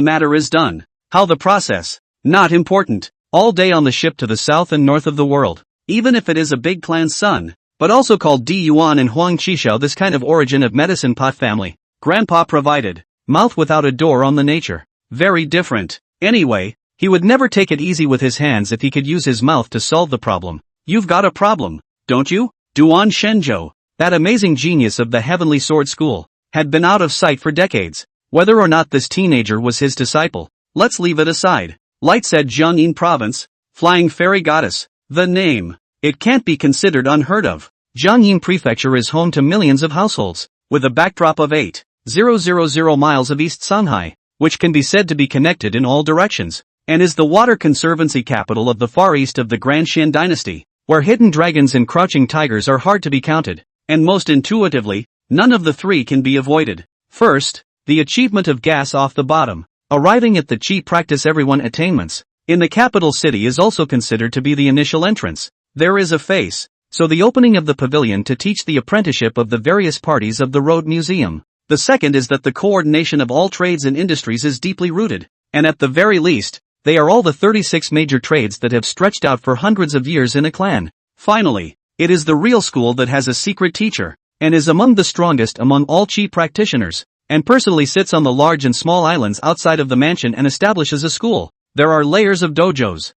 matter is done. How the process, not important. All day on the ship to the south and north of the world, even if it is a big clan's son, but also called Di Yuan and Huang Qishou, this kind of origin of medicine pot family. Grandpa provided, mouth without a door on the nature. Very different. Anyway, He would never take it easy with his hands if he could use his mouth to solve the problem. You've got a problem, don't you? Duan Shenzhou, that amazing genius of the Heavenly Sword School, had been out of sight for decades. Whether or not this teenager was his disciple, let's leave it aside. Light said Jiangyin Province, Flying Fairy Goddess. The name. It can't be considered unheard of. Jiangyin Prefecture is home to millions of households, with a backdrop of 8,000 miles of East Shanghai, which can be said to be connected in all directions, and is the water conservancy capital of the far east of the Grand Xian dynasty, where hidden dragons and crouching tigers are hard to be counted, and most intuitively, none of the three can be avoided. First, the achievement of gas off the bottom, arriving at the chi practice everyone attainments, in the capital city is also considered to be the initial entrance. There is a face, so the opening of the pavilion to teach the apprenticeship of the various parties of the Road Museum. The second is that the coordination of all trades and industries is deeply rooted, and at the very least, they are all the 36 major trades that have stretched out for hundreds of years in a clan. Finally, it is the real school that has a secret teacher, and is among the strongest among all chi practitioners, and personally sits on the large and small islands outside of the mansion and establishes a school. There are layers of dojos,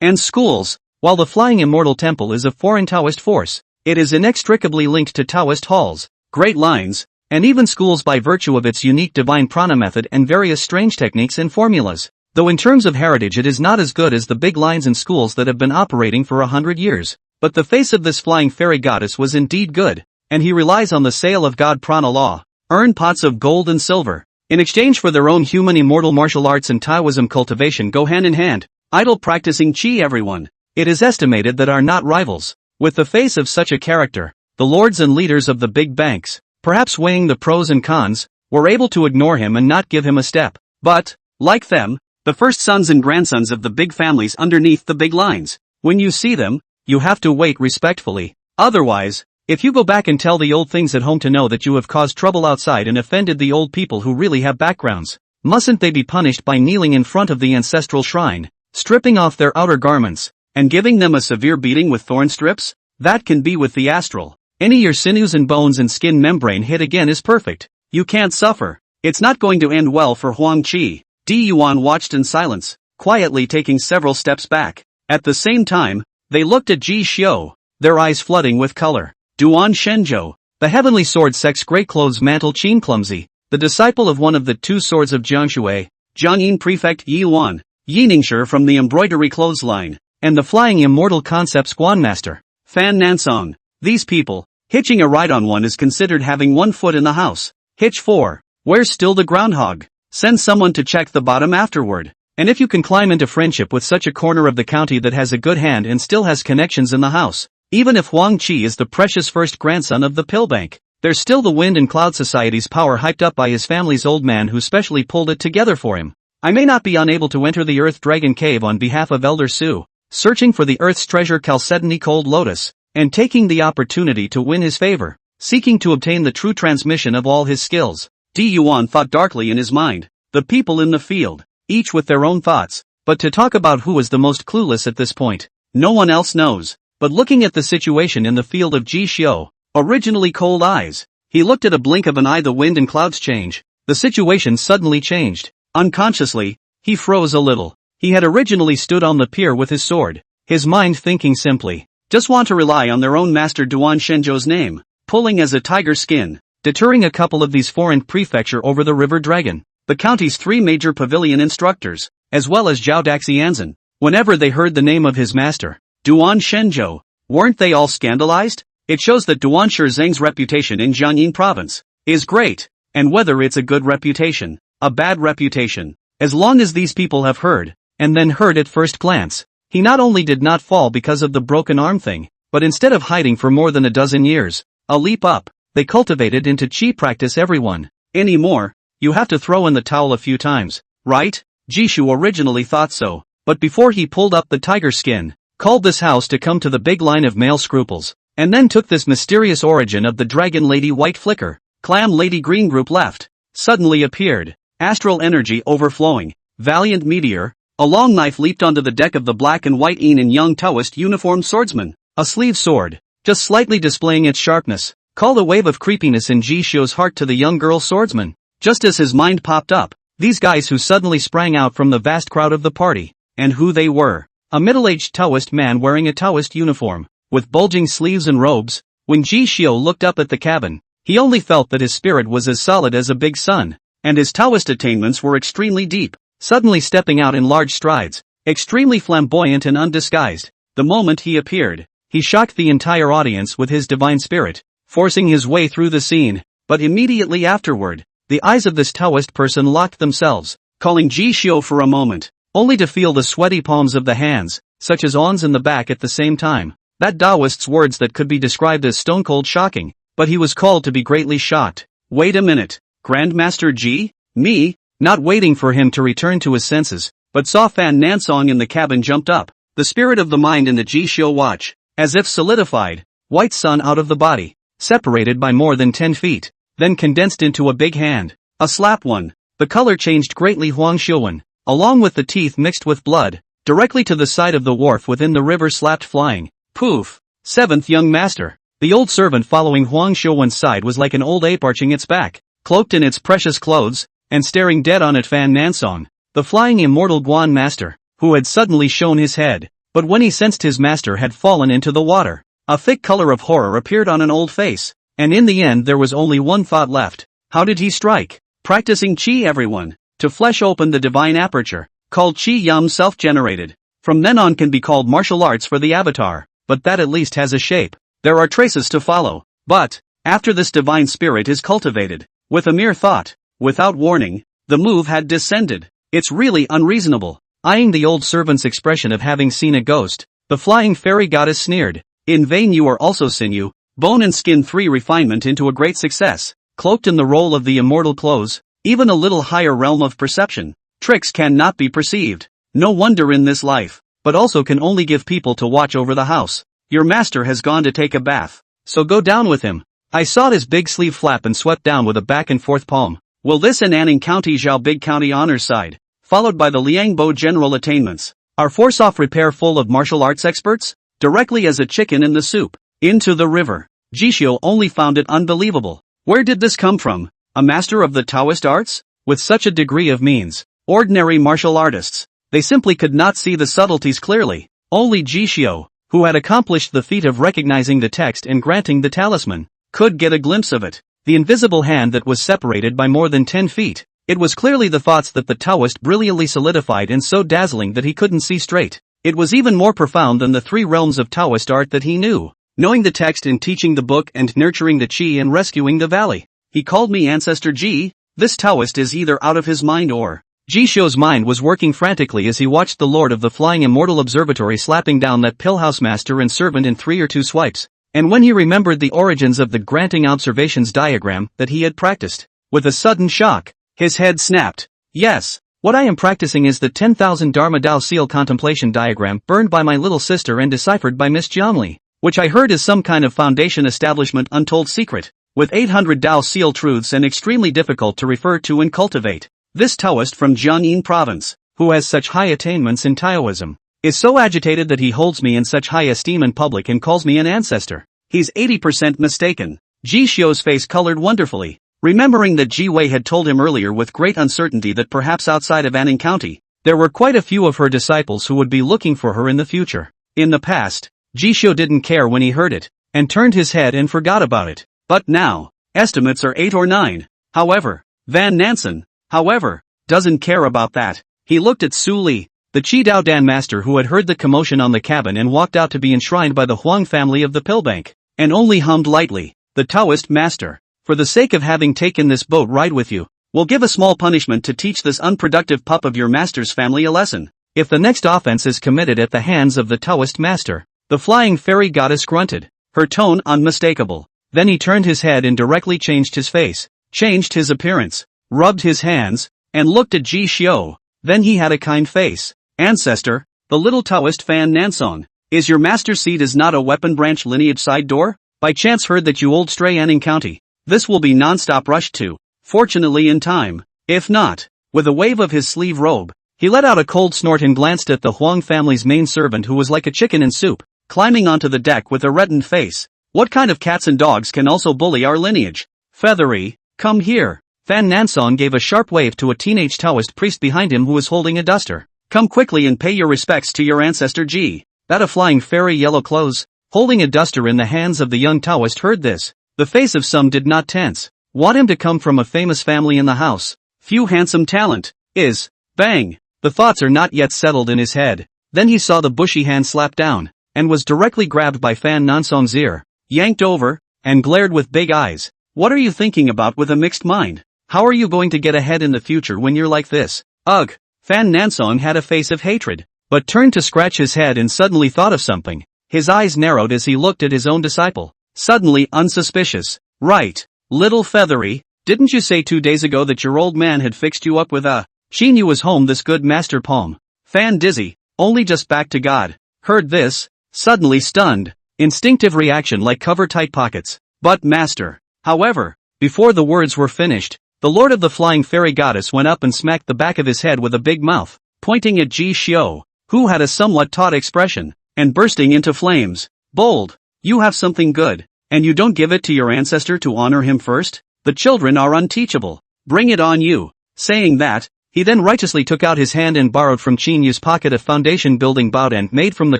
and schools. While the Flying Immortal Temple is a foreign Taoist force, it is inextricably linked to Taoist halls, great lines, and even schools by virtue of its unique divine prana method and various strange techniques and formulas. Though in terms of heritage it is not as good as the big lines and schools that have been operating for 100 years. But the face of this flying fairy goddess was indeed good, and he relies on the sale of God prana law, earn pots of gold and silver, in exchange for their own human immortal martial arts and Taoism cultivation go hand in hand. Idle practicing chi everyone, it is estimated that are not rivals. With the face of such a character, the lords and leaders of the big banks, perhaps weighing the pros and cons, were able to ignore him and not give him a step. But, like them, the first sons and grandsons of the big families underneath the big lines, when you see them, you have to wait respectfully. Otherwise, if you go back and tell the old things at home to know that you have caused trouble outside and offended the old people who really have backgrounds, mustn't they be punished by kneeling in front of the ancestral shrine, stripping off their outer garments, and giving them a severe beating with thorn strips? That can be with the astral. Any your sinews and bones and skin membrane hit again is perfect. You can't suffer. It's not going to end well for Huang Qi. Di Yuan watched in silence, quietly taking several steps back. At the same time, they looked at Ji Xiu, their eyes flooding with color. Duan Shenzhou, the heavenly sword sex great clothes mantle Qin clumsy, the disciple of one of the two swords of Jiangshui, Jiangyin prefect Yi Luan, Yi Ningshi from the embroidery clothesline, and the flying immortal concepts Guanmaster, Fan Nansong. These people, hitching a ride on one is considered having 1 foot in the house. Hitch 4, where's still the groundhog? Send someone to check the bottom afterward. And if you can climb into friendship with such a corner of the county that has a good hand and still has connections in the house, even if Huang Qi is the precious first grandson of the Pillbank, there's still the Wind and Cloud Society's power hyped up by his family's old man who specially pulled it together for him. I may not be unable to enter the Earth Dragon Cave on behalf of Elder Su, searching for the Earth's treasure Chalcedony Cold Lotus, and taking the opportunity to win his favor, seeking to obtain the true transmission of all his skills. Di Yuan thought darkly in his mind. The people in the field, each with their own thoughts, but to talk about who is the most clueless at this point, no one else knows. But looking at the situation in the field of Ji Xiu, originally cold eyes, he looked at a blink of an eye the wind and clouds change. The situation suddenly changed. Unconsciously, he froze a little. He had originally stood on the pier with his sword, his mind thinking simply, just want to rely on their own master Duan Shenzhou's name, pulling as a tiger skin, deterring a couple of these foreign prefecture over the river dragon, the county's 3 major pavilion instructors, as well as Zhao Daxianzan. Whenever they heard the name of his master, Duan Shenzhou, weren't they all scandalized? It shows that Duan Shizhang's reputation in Jiangyin province is great, and whether it's a good reputation, a bad reputation, as long as these people have heard, and then heard at first glance, he not only did not fall because of the broken arm thing, but instead of hiding for more than a dozen years, a leap up, they cultivated into chi practice everyone. Anymore, you have to throw in the towel a few times, right? Jishu originally thought so, but before he pulled up the tiger skin, called this house to come to the big line of male scruples, and then took this mysterious origin of the Dragon Lady White Flicker, Clam Lady Green group left, suddenly appeared, astral energy overflowing, valiant meteor, a long knife leaped onto the deck of the black and white Yin and Yang Taoist uniformed swordsman, a sleeve sword, just slightly displaying its sharpness, called a wave of creepiness in Ji Xiu's heart to the young girl swordsman. Just as his mind popped up, These guys who suddenly sprang out from the vast crowd of the party. And who they were. A middle-aged Taoist man wearing a Taoist uniform, with bulging sleeves and robes. When Ji Xiu looked up at the cabin, he only felt that his spirit was as solid as a big sun, and his Taoist attainments were extremely deep, suddenly stepping out in large strides, extremely flamboyant and undisguised. The moment he appeared, he shocked the entire audience with his divine spirit, forcing his way through the scene, but immediately afterward, the eyes of this Taoist person locked themselves, calling Ji Xiu for a moment, only to feel the sweaty palms of the hands, such as ons in the back at the same time. That Taoist's words that could be described as stone-cold shocking, but he was called to be greatly shocked. Wait a minute, Grandmaster Ji? Me? Not waiting for him to return to his senses, but saw Fan Nansong in the cabin jumped up, the spirit of the mind in the Ji Xiu watch, as if solidified, white sun out of the body, separated by more than 10 feet, then condensed into a big hand, a slap one. The color changed greatly. Huang Xiuwen, along with the teeth mixed with blood, directly to the side of the wharf within the river slapped flying. Poof! Seventh young master. The old servant following Huang Xiuwen's side was like an old ape arching its back, cloaked in its precious clothes, and staring dead on at Fan Nansong, the flying immortal Guan master, who had suddenly shown his head. But when he sensed his master had fallen into the water, a thick color of horror appeared on an old face, and in the end there was only one thought left. How did he strike? Practicing Qi everyone. To flesh open the divine aperture, called Qi Yum self-generated. From then on can be called martial arts for the avatar, but that at least has a shape. There are traces to follow. But, after this divine spirit is cultivated, with a mere thought, without warning, the move had descended. It's really unreasonable. Eyeing the old servant's expression of having seen a ghost, the flying fairy goddess sneered. In vain you are also sinew, bone and skin 3 refinement into a great success, cloaked in the role of the immortal clothes. Even a little higher realm of perception. Tricks cannot be perceived. No wonder in this life, but also can only give people to watch over the house. Your master has gone to take a bath, so go down with him. I saw his big sleeve flap and swept down with a back and forth palm. Will this in Anning County Zhao Big County honors side, followed by the Liangbo general attainments. Are force-off repair full of martial arts experts? Directly as a chicken in the soup. Into the river. Jishio only found it unbelievable. Where did this come from? A master of the Taoist arts? With such a degree of means, ordinary martial artists, they simply could not see the subtleties clearly. Only Jishio, who had accomplished the feat of recognizing the text and granting the talisman, could get a glimpse of it. The invisible hand that was separated by more than 10 feet. It was clearly the thoughts that the Taoist brilliantly solidified and so dazzling that he couldn't see straight. It was even more profound than the 3 realms of Taoist art that he knew. Knowing the text and teaching the book and nurturing the Qi and rescuing the valley. He called me Ancestor Ji. This Taoist is either out of his mind or... Jishio's mind was working frantically as he watched the Lord of the Flying Immortal Observatory slapping down that pillhouse master and servant in 3 or 2 swipes. And when he remembered the origins of the granting observations diagram that he had practiced, with a sudden shock, his head snapped. Yes, what I am practicing is the 10,000 Dharma Dao Seal contemplation diagram burned by my little sister and deciphered by Miss Jiangli, which I heard is some kind of foundation establishment untold secret, with 800 Dao Seal truths and extremely difficult to refer to and cultivate. This Taoist from Jiangyin province, who has such high attainments in Taoism, is so agitated that he holds me in such high esteem in public and calls me an ancestor. He's 80% mistaken. Ji Xiu's face colored wonderfully, remembering that Ji Wei had told him earlier with great uncertainty that perhaps outside of Anning County, there were quite a few of her disciples who would be looking for her in the future. In the past, Ji Xiu didn't care when he heard it, and turned his head and forgot about it. But now, estimates are 8 or 9. However, Van Nansen, however, doesn't care about that. He looked at Su Li, the Qi Dao Dan master who had heard the commotion on the cabin and walked out to be enshrined by the Huang family of the Pillbank, and only hummed lightly. The Taoist master, for the sake of having taken this boat ride with you, will give a small punishment to teach this unproductive pup of your master's family a lesson. If the next offense is committed at the hands of the Taoist master, the flying fairy goddess grunted, her tone unmistakable. Then he turned his head and directly changed his face, changed his appearance, rubbed his hands, and looked at Ji Xiu. Then he had a kind face. Ancestor, the little Taoist Fan Nansong, is your master's seat is not a weapon branch lineage side door? By chance heard that you old stray Anning County. This will be non-stop rushed to, fortunately in time. If not, with a wave of his sleeve robe, he let out a cold snort and glanced at the Huang family's main servant who was like a chicken in soup, climbing onto the deck with a reddened face. What kind of cats and dogs can also bully our lineage? Feathery, come here. Fan Nansong gave a sharp wave to a teenage Taoist priest behind him who was holding a duster. Come quickly and pay your respects to your ancestor Ji. That a flying fairy yellow clothes, holding a duster in the hands of the young Taoist heard this. The face of some did not tense. Want him to come from a famous family in the house. Few handsome talent. Is. Bang. The thoughts are not yet settled in his head. Then he saw the bushy hand slap down, and was directly grabbed by Fan Nansong's ear, yanked over, and glared with big eyes. What are you thinking about with a mixed mind? How are you going to get ahead in the future when you're like this? Ugh! Fan Nansong had a face of hatred, but turned to scratch his head and suddenly thought of something. His eyes narrowed as he looked at his own disciple. Suddenly unsuspicious. Right. Little feathery, didn't you say 2 days ago that your old man had fixed you up with a... She knew was home this good master palm. Fan dizzy, only just back to God. Heard this, suddenly stunned. Instinctive reaction like cover tight pockets. But master. However, before the words were finished, the lord of the flying fairy goddess went up and smacked the back of his head with a big mouth, pointing at Ji Xiu, who had a somewhat taut expression, and bursting into flames. Bold, you have something good, and you don't give it to your ancestor to honor him first? The children are unteachable. Bring it on you. Saying that, he then righteously took out his hand and borrowed from Qin Yu's pocket a foundation building baodan made from the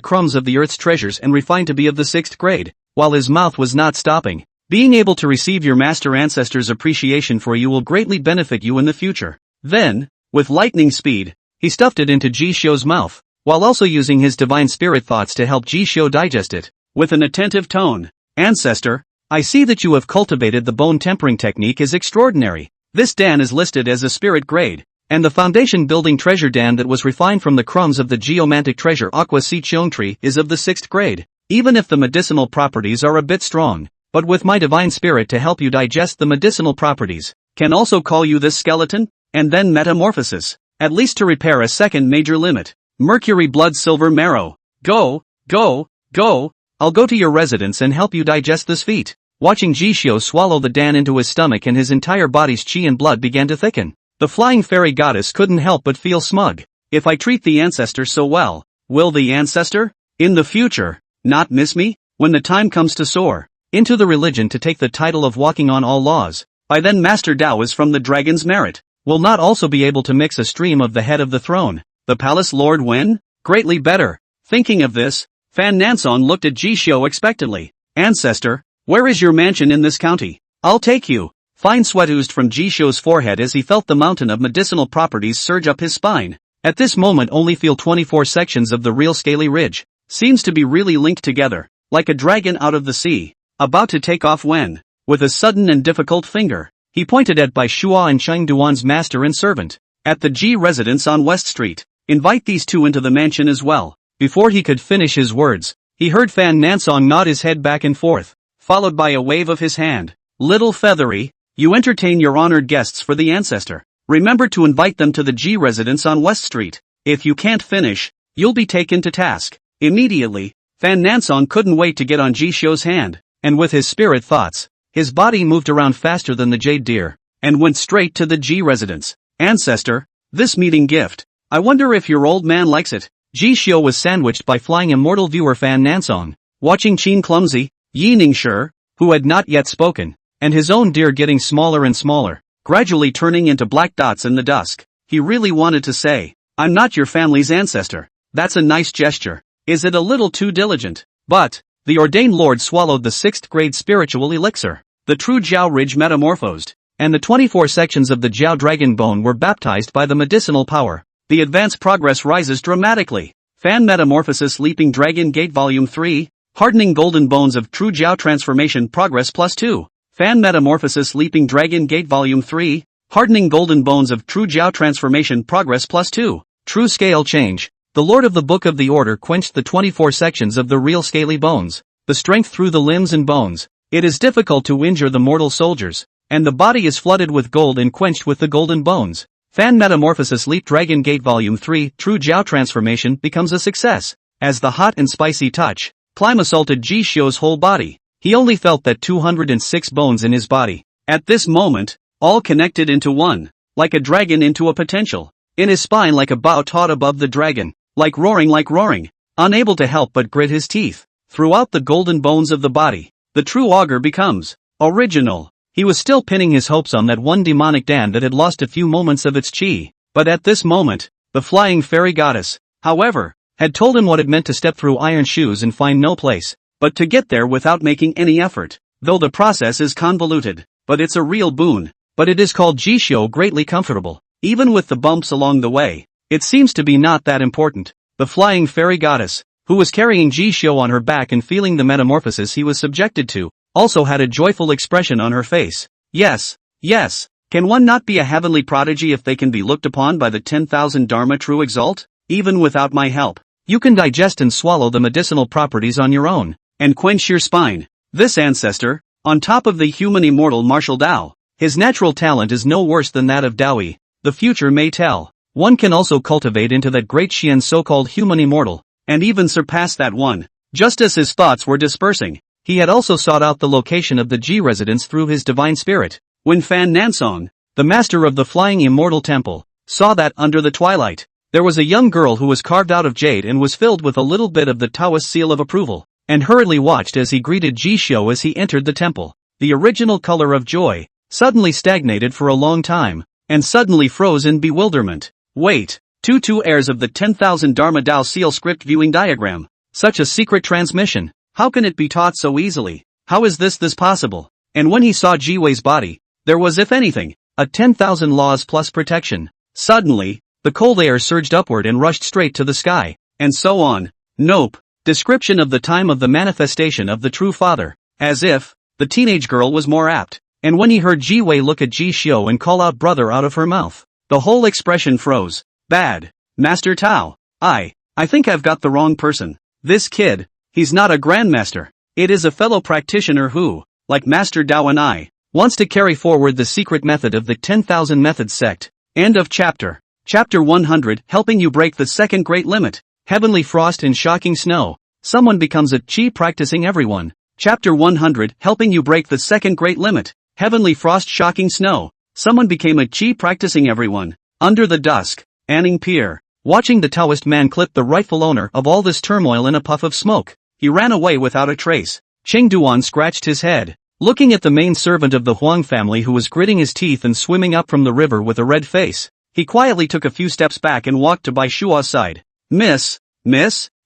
crumbs of the earth's treasures and refined to be of the 6th grade, while his mouth was not stopping. Being able to receive your master ancestor's appreciation for you will greatly benefit you in the future. Then, with lightning speed, he stuffed it into Ji Xiu's mouth, while also using his divine spirit thoughts to help Ji Xiu digest it. With an attentive tone, Ancestor, I see that you have cultivated the bone tempering technique is extraordinary. This dan is listed as a spirit grade, and the foundation building treasure dan that was refined from the crumbs of the geomantic treasure aqua si cheong tree is of the 6th grade. Even if the medicinal properties are a bit strong, but with my divine spirit to help you digest the medicinal properties, can also call you this skeleton, and then metamorphosis, at least to repair a second major limit. Mercury blood silver marrow. Go, go, go, I'll go to your residence and help you digest this feat. Watching Ji Xiu swallow the dan into his stomach and his entire body's qi and blood began to thicken, the flying fairy goddess couldn't help but feel smug. If I treat the ancestor so well, will the ancestor, in the future, not miss me, when the time comes to soar into the religion to take the title of walking on all laws? I then master Taoist from the dragon's merit, will not also be able to mix a stream of the head of the throne, the palace lord when? Greatly better. Thinking of this, Fan Nansong looked at Ji Xiu expectantly. Ancestor, where is your mansion in this county? I'll take you. Fine sweat oozed from Ji Xiu's forehead as he felt the mountain of medicinal properties surge up his spine. At this moment only feel 24 sections of the real scaly ridge. Seems to be really linked together, like a dragon out of the sea, about to take off when, with a sudden and difficult finger, he pointed at Bai Shua and Cheng Duan's master and servant, at the Ji residence on West Street. Invite these two into the mansion as well. Before he could finish his words, he heard Fan Nansong nod his head back and forth, followed by a wave of his hand. Little feathery, you entertain your honored guests for the ancestor. Remember to invite them to the Ji residence on West Street. If you can't finish, you'll be taken to task. Immediately, Fan Nansong couldn't wait to get on Ji Xiu's hand, and with his spirit thoughts, his body moved around faster than the jade deer, and went straight to the Ji residence. Ancestor, this meeting gift, I wonder if your old man likes it. Ji Xiu was sandwiched by flying immortal viewer Fan Nansong, watching Qin Clumsy, Yi Ningshi, who had not yet spoken, and his own deer getting smaller and smaller, gradually turning into black dots in the dusk. He really wanted to say, I'm not your family's ancestor. That's a nice gesture. Is it a little too diligent? But, the ordained lord swallowed the 6th grade spiritual elixir. The true Jiao Ridge metamorphosed, and the 24 sections of the Jiao dragon bone were baptized by the medicinal power. The advance progress rises dramatically. Fan Metamorphosis Leaping Dragon Gate Volume 3, Hardening Golden Bones of True Jiao Transformation Progress Plus 2. Fan Metamorphosis Leaping Dragon Gate Volume 3, Hardening Golden Bones of True Jiao Transformation Progress Plus 2. True Scale Change. The Lord of the Book of the Order quenched the 24 sections of the real scaly bones, the strength through the limbs and bones. It is difficult to injure the mortal soldiers, and the body is flooded with gold and quenched with the golden bones. Fan Metamorphosis Leap Dragon Gate Volume 3 True Jiao Transformation becomes a success, as the hot and spicy touch, climb assaulted Ji Xiu's whole body. He only felt that 206 bones in his body, at this moment, all connected into one, like a dragon into a potential, in his spine like a bow taut above the dragon, like roaring, unable to help but grit his teeth. Throughout the golden bones of the body, the true augur becomes original. He was still pinning his hopes on that one demonic Dan that had lost a few moments of its chi. But at this moment, the flying fairy goddess, however, had told him what it meant to step through iron shoes and find no place but to get there without making any effort. Though the process is convoluted, but it's a real boon. But it is called Jishyo greatly comfortable. Even with the bumps along the way, it seems to be not that important. The flying fairy goddess, who was carrying Jishyo on her back and feeling the metamorphosis he was subjected to, also had a joyful expression on her face. Yes, yes. Can one not be a heavenly prodigy if they can be looked upon by the 10,000 Dharma true exalt? Even without my help, you can digest and swallow the medicinal properties on your own, and quench your spine. This ancestor, on top of the human immortal martial Tao, his natural talent is no worse than that of Daoi. The future may tell. One can also cultivate into that great Xian so-called human immortal, and even surpass that one. Just as his thoughts were dispersing, he had also sought out the location of the Ji residence through his divine spirit. When Fan Nansong, the master of the flying immortal temple, saw that under the twilight, there was a young girl who was carved out of jade and was filled with a little bit of the Taoist seal of approval, and hurriedly watched as he greeted Jishyo as he entered the temple. The original color of joy suddenly stagnated for a long time, and suddenly froze in bewilderment. Wait, two heirs of the 10,000 Dharma Tao seal script viewing diagram. Such a secret transmission. How can it be taught so easily? How is this possible? And when he saw Jiwei's body, there was, if anything, a 10,000 laws plus protection. Suddenly, the cold air surged upward and rushed straight to the sky, and so on. Nope. Description of the time of the manifestation of the true father. As if, the teenage girl was more apt. And when he heard Jiwei look at Jishyo and call out brother out of her mouth, the whole expression froze. Bad. Master Tao. I think I've got the wrong person. This kid, he's not a grandmaster. It is a fellow practitioner who, like Master Tao and I, wants to carry forward the secret method of the 10,000 Methods sect. End of chapter. Chapter 100, helping you break the second great limit. Heavenly frost and shocking snow. Someone becomes a chi practicing everyone. Chapter 100, helping you break the second great limit. Heavenly frost shocking snow. Someone became a chi practicing everyone. Under the dusk, Anning Pier, watching the Taoist man clip the rightful owner of all this turmoil in a puff of smoke. He ran away without a trace. Cheng Duan scratched his head, looking at the main servant of the Huang family who was gritting his teeth and swimming up from the river with a red face. He quietly took a few steps back and walked to Bai Shua's side. Miss,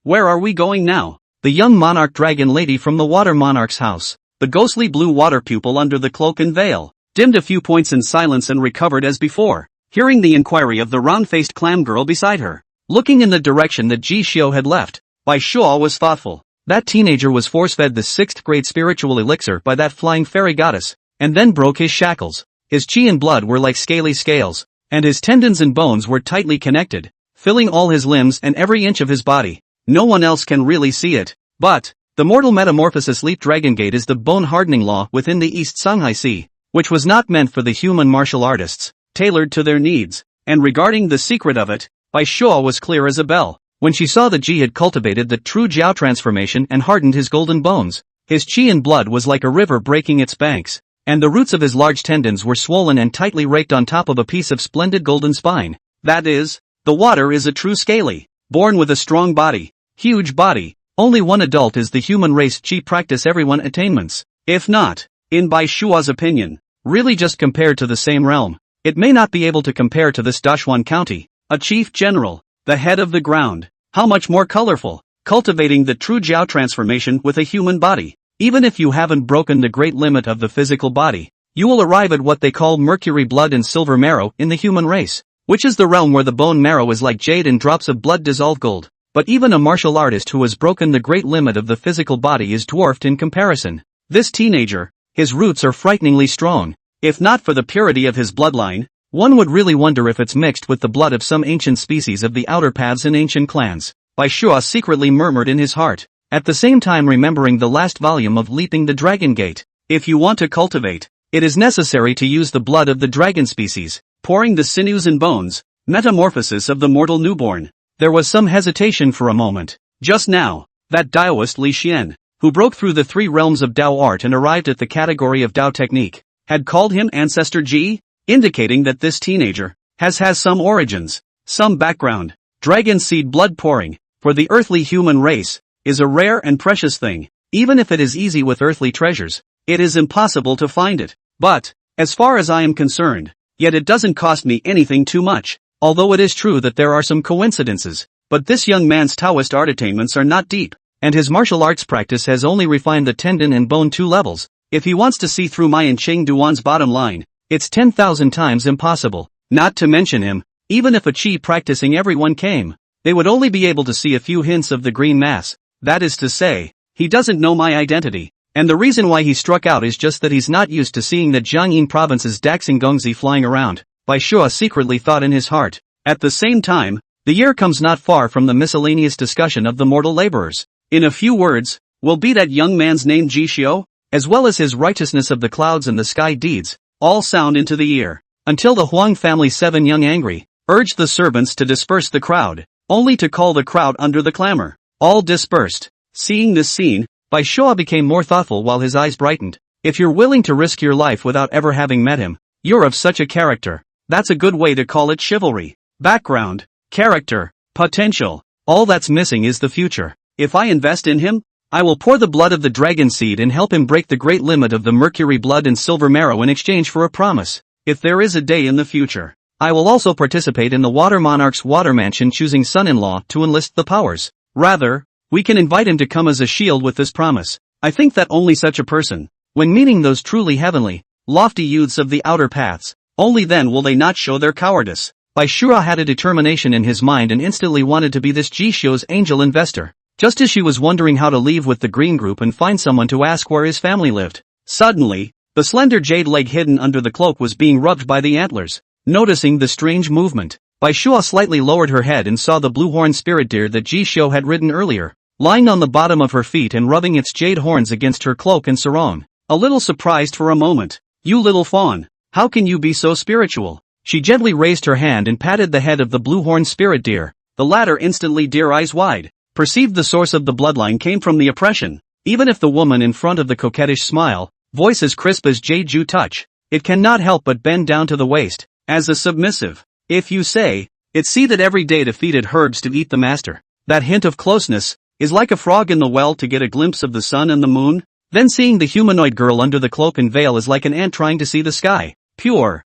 where are we going now? The young monarch dragon lady from the water monarch's house, the ghostly blue water pupil under the cloak and veil, dimmed a few points in silence and recovered as before, hearing the inquiry of the round-faced clam girl beside her. Looking in the direction that Jishyo had left, Bai Shua was thoughtful. That teenager was force-fed the 6th grade spiritual elixir by that flying fairy goddess, and then broke his shackles. His chi and blood were like scaly scales, and his tendons and bones were tightly connected, filling all his limbs and every inch of his body. No one else can really see it, but the mortal metamorphosis leap dragon gate is the bone-hardening law within the East Songhai Sea, which was not meant for the human martial artists, tailored to their needs. And regarding the secret of it, Bai Shua was clear as a bell. When she saw that Ji had cultivated the true Jiao transformation and hardened his golden bones, his chi and blood was like a river breaking its banks, and the roots of his large tendons were swollen and tightly raked on top of a piece of splendid golden spine. That is, the water is a true scaly, born with a strong body, huge body. Only one adult is the human race chi practice everyone attainments. If not, in Bai Shua's opinion, really just compared to the same realm, it may not be able to compare to this Dashuan County, a chief general, the head of the ground. How much more colorful, cultivating the true Jiao transformation with a human body. Even if you haven't broken the great limit of the physical body, you will arrive at what they call mercury blood and silver marrow in the human race, which is the realm where the bone marrow is like jade and drops of blood dissolve gold. But even a martial artist who has broken the great limit of the physical body is dwarfed in comparison. This teenager, his roots are frighteningly strong. If not for the purity of his bloodline, one would really wonder if it's mixed with the blood of some ancient species of the outer paths and ancient clans. Bai Shua secretly murmured in his heart, at the same time remembering the last volume of Leaping the Dragon Gate. If you want to cultivate, it is necessary to use the blood of the dragon species, pouring the sinews and bones, metamorphosis of the mortal newborn. There was some hesitation for a moment. Just now, that Daoist Li Xian, who broke through the 3 realms of Dao art and arrived at the category of Dao technique, had called him Ancestor Ji, indicating that this teenager has some origins, some background. Dragon seed blood pouring, for the earthly human race, is a rare and precious thing. Even if it is easy with earthly treasures, it is impossible to find it. But, as far as I am concerned, yet it doesn't cost me anything too much, although it is true that there are some coincidences, but this young man's Taoist art attainments are not deep, and his martial arts practice has only refined the tendon and bone 2 levels. If he wants to see through my and Cheng Duan's bottom line, it's 10,000 times impossible. Not to mention him, even if a chi practicing everyone came, they would only be able to see a few hints of the green mass. That is to say, he doesn't know my identity, and the reason why he struck out is just that he's not used to seeing the Jiangyin province's Daxing flying around. Bai Shua secretly thought in his heart. At the same time, the year comes not far from the miscellaneous discussion of the mortal laborers. In a few words, will be that young man's name Ji Xiu, as well as his righteousness of the clouds and the sky deeds, all sound into the ear, until the Huang family 7 young angry, urged the servants to disperse the crowd, only to call the crowd under the clamor. All dispersed. Seeing this scene, Bai Shua became more thoughtful while his eyes brightened. If you're willing to risk your life without ever having met him, you're of such a character. That's a good way to call it chivalry. Background, character, potential, all that's missing is the future. If I invest in him, I will pour the blood of the dragon seed and help him break the great limit of the mercury blood and silver marrow in exchange for a promise. If there is a day in the future, I will also participate in the Water Monarch's water mansion choosing son-in-law to enlist the powers. Rather, we can invite him to come as a shield with this promise. I think that only such a person, when meeting those truly heavenly, lofty youths of the outer paths, only then will they not show their cowardice. Bai Shua had a determination in his mind and instantly wanted to be this Ji Xiu's angel investor. Just as she was wondering how to leave with the green group and find someone to ask where his family lived, suddenly, the slender jade leg hidden under the cloak was being rubbed by the antlers. Noticing the strange movement, Bai Shua slightly lowered her head and saw the blue-horned spirit deer that Ji Xiu had ridden earlier, lying on the bottom of her feet and rubbing its jade horns against her cloak and sarong. A little surprised for a moment. You little fawn, how can you be so spiritual? She gently raised her hand and patted the head of the blue-horned spirit deer. The latter instantly, deer eyes wide, perceived the source of the bloodline came from the oppression. Even if the woman in front of the coquettish smile, voice as crisp as jade ju touch, it cannot help but bend down to the waist, as a submissive. If you say, it see that every day defeated herbs to eat the master. That hint of closeness, is like a frog in the well to get a glimpse of the sun and the moon. Then seeing the humanoid girl under the cloak and veil is like an ant trying to see the sky. Pure,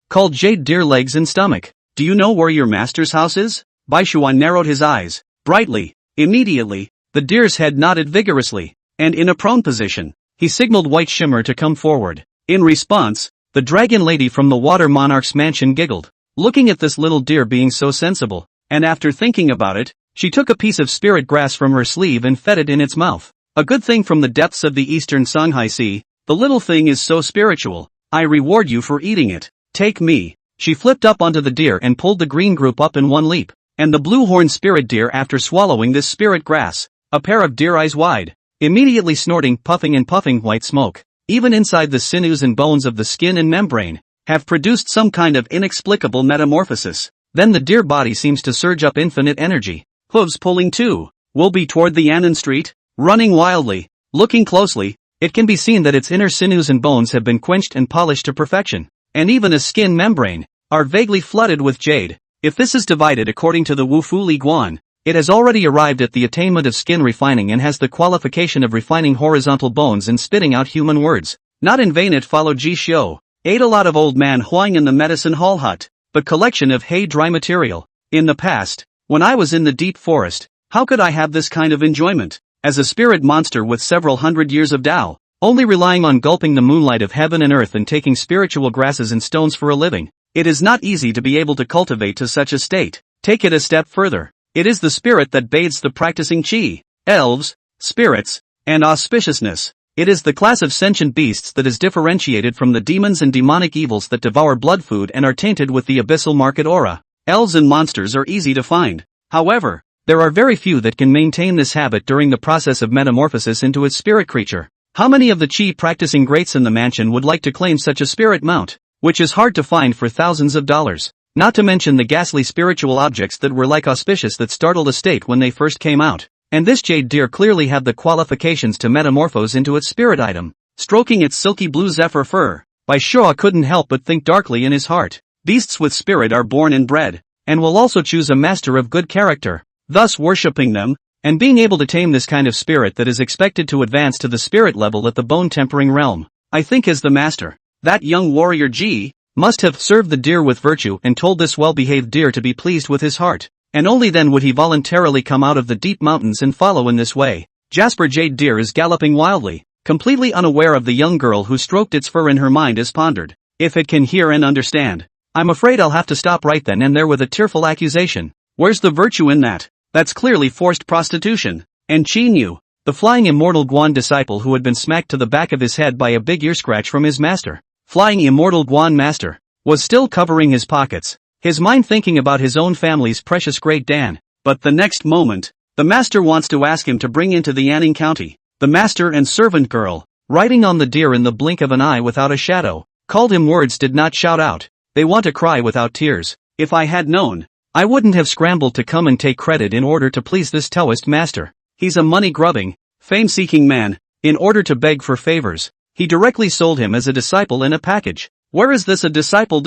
called jade deer legs and stomach. Do you know where your master's house is? Bai Shua narrowed his eyes, brightly. Immediately, the deer's head nodded vigorously, and in a prone position, he signaled White Shimmer to come forward. In response, the dragon lady from the Water Monarch's mansion giggled, looking at this little deer being so sensible, and after thinking about it, she took a piece of spirit grass from her sleeve and fed it in its mouth. A good thing from the depths of the eastern Songhai Sea, the little thing is so spiritual, I reward you for eating it. Take me. She flipped up onto the deer and pulled the green group up in one leap, and the blue-horned spirit deer after swallowing this spirit grass, a pair of deer eyes wide, immediately snorting, puffing and puffing white smoke, even inside the sinews and bones of the skin and membrane, have produced some kind of inexplicable metamorphosis. Then the deer body seems to surge up infinite energy, hooves pulling too, will be toward the Yan'an Street, running wildly. Looking closely, it can be seen that its inner sinews and bones have been quenched and polished to perfection, and even a skin membrane, are vaguely flooded with jade. If this is divided according to the Wu Fu Li Guan, it has already arrived at the attainment of skin refining and has the qualification of refining horizontal bones and spitting out human words. Not in vain it followed Ji Xiu, ate a lot of old man Huang in the medicine hall hut, but collection of hay dry material. In the past, when I was in the deep forest, how could I have this kind of enjoyment? As a spirit monster with several hundred years of Tao, only relying on gulping the moonlight of heaven and earth and taking spiritual grasses and stones for a living, it is not easy to be able to cultivate to such a state. Take it a step further. It is the spirit that bathes the practicing chi, elves, spirits, and auspiciousness. It is the class of sentient beasts that is differentiated from the demons and demonic evils that devour blood food and are tainted with the abyssal market aura. Elves and monsters are easy to find. However, there are very few that can maintain this habit during the process of metamorphosis into its spirit creature. How many of the chi practicing greats in the mansion would like to claim such a spirit mount, which is hard to find for thousands of dollars? Not to mention the ghastly spiritual objects that were like auspicious that startled a state when they first came out. And this jade deer clearly had the qualifications to metamorphose into its spirit item. Stroking its silky blue zephyr fur, Bai Shua couldn't help but think darkly in his heart. Beasts with spirit are born and bred, and will also choose a master of good character. Thus worshipping them, and being able to tame this kind of spirit that is expected to advance to the spirit level at the bone-tempering realm, I think is the master. That young warrior Ji must have served the deer with virtue and told this well-behaved deer to be pleased with his heart, and only then would he voluntarily come out of the deep mountains and follow in this way. Jasper Jade Deer is galloping wildly, completely unaware of the young girl who stroked its fur, and her mind is pondered. If it can hear and understand. I'm afraid I'll have to stop right then and there with a tearful accusation. Where's the virtue in that? That's clearly forced prostitution. And Qin Yu, the flying immortal Guan disciple who had been smacked to the back of his head by a big ear scratch from his master, flying immortal Guan master, was still covering his pockets, his mind thinking about his own family's precious great Dan. But the next moment, the master wants to ask him to bring into the Yanning County, the master and servant girl, riding on the deer in the blink of an eye without a shadow, called him words did not shout out. They want to cry without tears. If I had known, I wouldn't have scrambled to come and take credit in order to please this Taoist master. He's a money-grubbing, fame-seeking man. In order to beg for favors, he directly sold him as a disciple in a package. Where is this a disciple?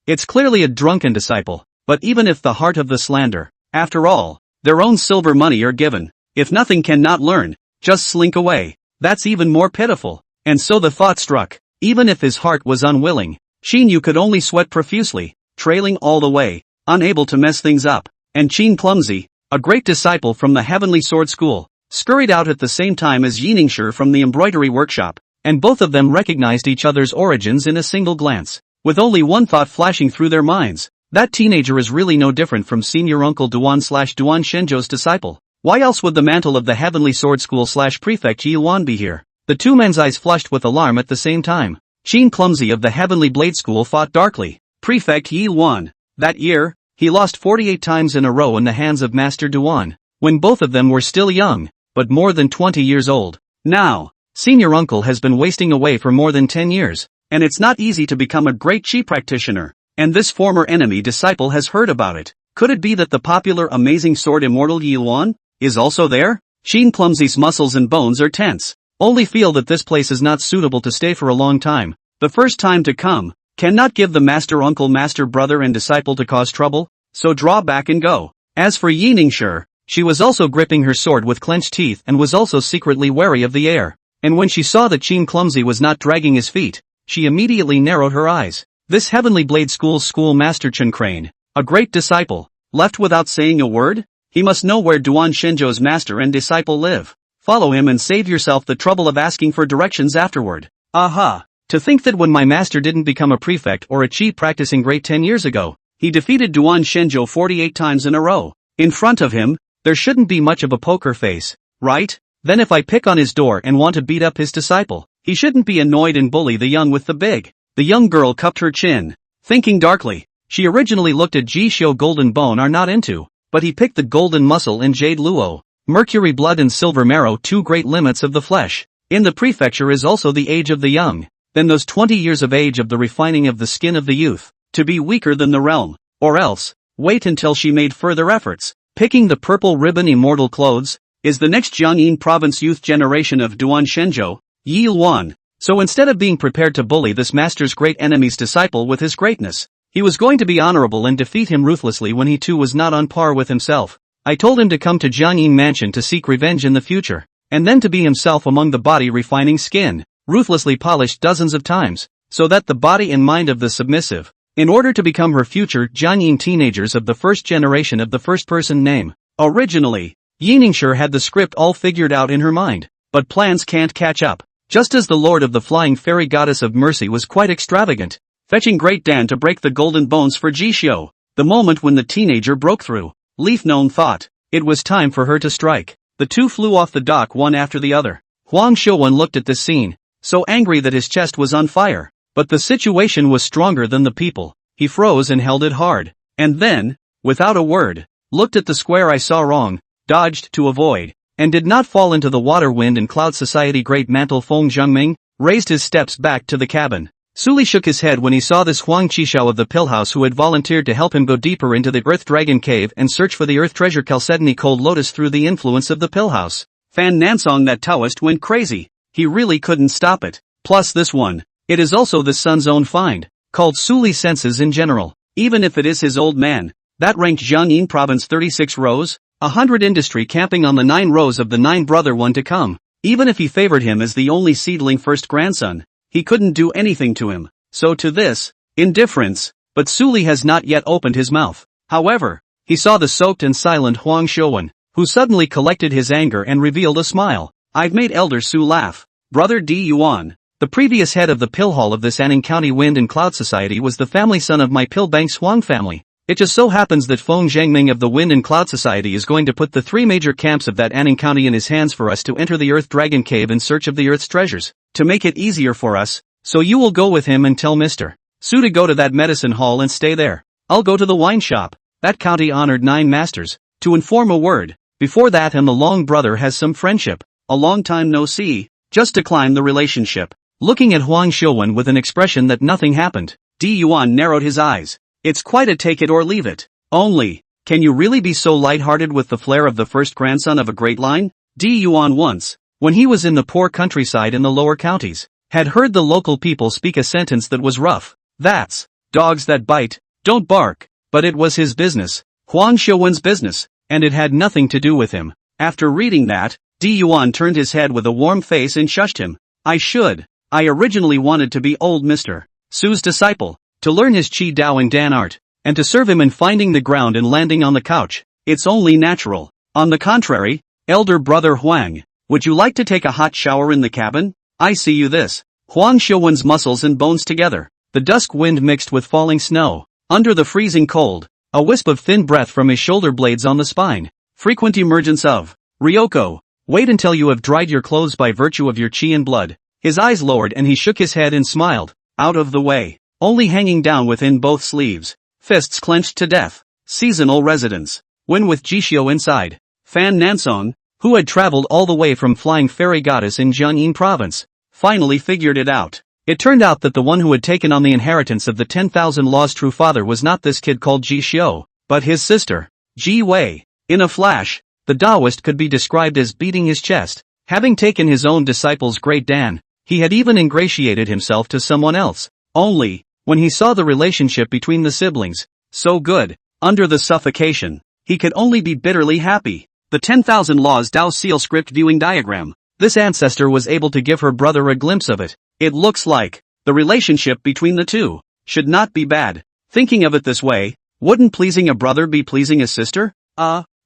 It's clearly a drunken disciple. But even if the heart of the slander, after all, their own silver money are given, if nothing cannot learn, just slink away. That's even more pitiful. And so the thought struck, even if his heart was unwilling, Qin Yu could only sweat profusely, trailing all the way, unable to mess things up. And Qin Clumsy, a great disciple from the Heavenly Sword School, scurried out at the same time as Yiningsher from the embroidery workshop, and both of them recognized each other's origins in a single glance, with only one thought flashing through their minds. That teenager is really no different from Senior Uncle Duan/Duan Shenzhou's disciple. Why else would the mantle of the Heavenly Sword School/Prefect Yi Luan be here? The two men's eyes flushed with alarm at the same time. Qin Clumsy of the Heavenly Blade School thought darkly. Prefect Yi Luan. That year, he lost 48 times in a row in the hands of Master Duan, when both of them were still young, but more than 20 years old. Now, Senior Uncle has been wasting away for more than 10 years, and it's not easy to become a great Qi practitioner, and this former enemy disciple has heard about it. Could it be that the popular amazing sword immortal Yi Luan is also there? Qin Clumsy's muscles and bones are tense. Only feel that this place is not suitable to stay for a long time. The first time to come, cannot give the master uncle, master brother and disciple to cause trouble, so draw back and go. As for Yiningsher, she was also gripping her sword with clenched teeth and was also secretly wary of the air. And when she saw that Qin Clumsy was not dragging his feet, she immediately narrowed her eyes. This Heavenly Blade School's schoolmaster Chen Crane, a great disciple, left without saying a word? He must know where Duan Shenzhou's master and disciple live. Follow him and save yourself the trouble of asking for directions afterward. Aha! To think that when my master didn't become a prefect or a Qi practicing great 10 years ago, he defeated Duan Shenzhou 48 times in a row. In front of him, there shouldn't be much of a poker face, right? Then if I pick on his door and want to beat up his disciple, he shouldn't be annoyed and bully the young with the big. The young girl cupped her chin, thinking darkly. She originally looked at Ji Xiu Golden Bone are not into, but he picked the golden muscle and jade luo, mercury blood and silver marrow, two great limits of the flesh. In the prefecture is also the age of the young, then those 20 years of age of the refining of the skin of the youth, to be weaker than the realm, or else, wait until she made further efforts. Picking the purple ribbon immortal clothes, is the next Jiangyin province youth generation of Duan Shenzhou, Yi Luan. So instead of being prepared to bully this master's great enemy's disciple with his greatness, he was going to be honorable and defeat him ruthlessly when he too was not on par with himself. I told him to come to Jiangyin Mansion to seek revenge in the future, and then to be himself among the body refining skin, ruthlessly polished dozens of times, so that the body and mind of the submissive, in order to become her future Jiangyin teenagers of the first generation of the first-person name. Originally, Yiningsher had the script all figured out in her mind, but plans can't catch up. Just as the lord of the flying fairy goddess of mercy was quite extravagant, fetching Great Dan to break the golden bones for Ji Xiu, the moment when the teenager broke through, Leaf Gnome thought, it was time for her to strike. The two flew off the dock one after the other. Huang Shouwen looked at this scene, so angry that his chest was on fire, but the situation was stronger than the people. He froze and held it hard, and then, without a word, looked at the square I saw wrong, dodged to avoid, and did not fall into the water. Wind and Cloud Society great mantle Feng Zhengming raised his steps back to the cabin. Suli shook his head when he saw this Huang Qishao of the Pillhouse who had volunteered to help him go deeper into the Earth Dragon Cave and search for the Earth Treasure Chalcedony Cold Lotus through the influence of the Pillhouse. Fan Nansong, that Taoist, went crazy. He really couldn't stop it. Plus this one. It is also the son's own find, called Suli Senses in general. Even if it is his old man, that ranked Jiangyin province 36 rows, 100 industry camping on the 9 rows of the 9 brother one to come. Even if he favored him as the only seedling first grandson, he couldn't do anything to him. So to this, indifference, but Suli has not yet opened his mouth. However, he saw the soaked and silent Huang Xiuwen, who suddenly collected his anger and revealed a smile. I've made Elder Su laugh. Brother Di Yuan. The previous head of the pill hall of this Anning County Wind and Cloud Society was the family son of my pill bank's Huang family. It just so happens that Feng Zhangming of the Wind and Cloud Society is going to put the 3 major camps of that Anning County in his hands for us to enter the Earth Dragon Cave in search of the Earth's treasures. To make it easier for us, so you will go with him and tell Mr. Su to go to that medicine hall and stay there. I'll go to the wine shop. That county honored 9 masters. To inform a word, before that and the long brother has some friendship. A long time no see, just to climb the relationship. Looking at Huang Xiuwen with an expression that nothing happened, Di Yuan narrowed his eyes. It's quite a take it or leave it. Only, can you really be so light-hearted with the flair of the first grandson of a great line? Di Yuan once, when he was in the poor countryside in the lower counties, had heard the local people speak a sentence that was rough. That's, dogs that bite, don't bark. But it was his business, Huang Xiuwen's business, and it had nothing to do with him. After reading that, Di Yuan turned his head with a warm face and shushed him. I originally wanted to be old Mr. Su's disciple, to learn his Qi Daoing Dan art, and to serve him in finding the ground and landing on the couch. It's only natural. On the contrary, elder brother Huang, would you like to take a hot shower in the cabin? I see you this. Huang Xiuwen's muscles and bones together. The dusk wind mixed with falling snow. Under the freezing cold, a wisp of thin breath from his shoulder blades on the spine. Frequent emergence of Ryoko. Wait until you have dried your clothes by virtue of your Qi and blood. His eyes lowered and he shook his head and smiled. Out of the way. Only hanging down within both sleeves. Fists clenched to death. Seasonal residence. When with Jishio inside. Fan Nansong, who had traveled all the way from Flying Fairy Goddess in Jiangyin province, finally figured it out. It turned out that the one who had taken on the inheritance of the 10,000 Law's true father was not this kid called Jishio, but his sister, Ji Wei. In a flash, the Taoist could be described as beating his chest. Having taken his own disciple's great Dan, he had even ingratiated himself to someone else. Only, when he saw the relationship between the siblings, so good, under the suffocation, he could only be bitterly happy. The 10,000 Laws Tao Seal script viewing diagram. This ancestor was able to give her brother a glimpse of it. It looks like, the relationship between the two, should not be bad. Thinking of it this way, wouldn't pleasing a brother be pleasing a sister?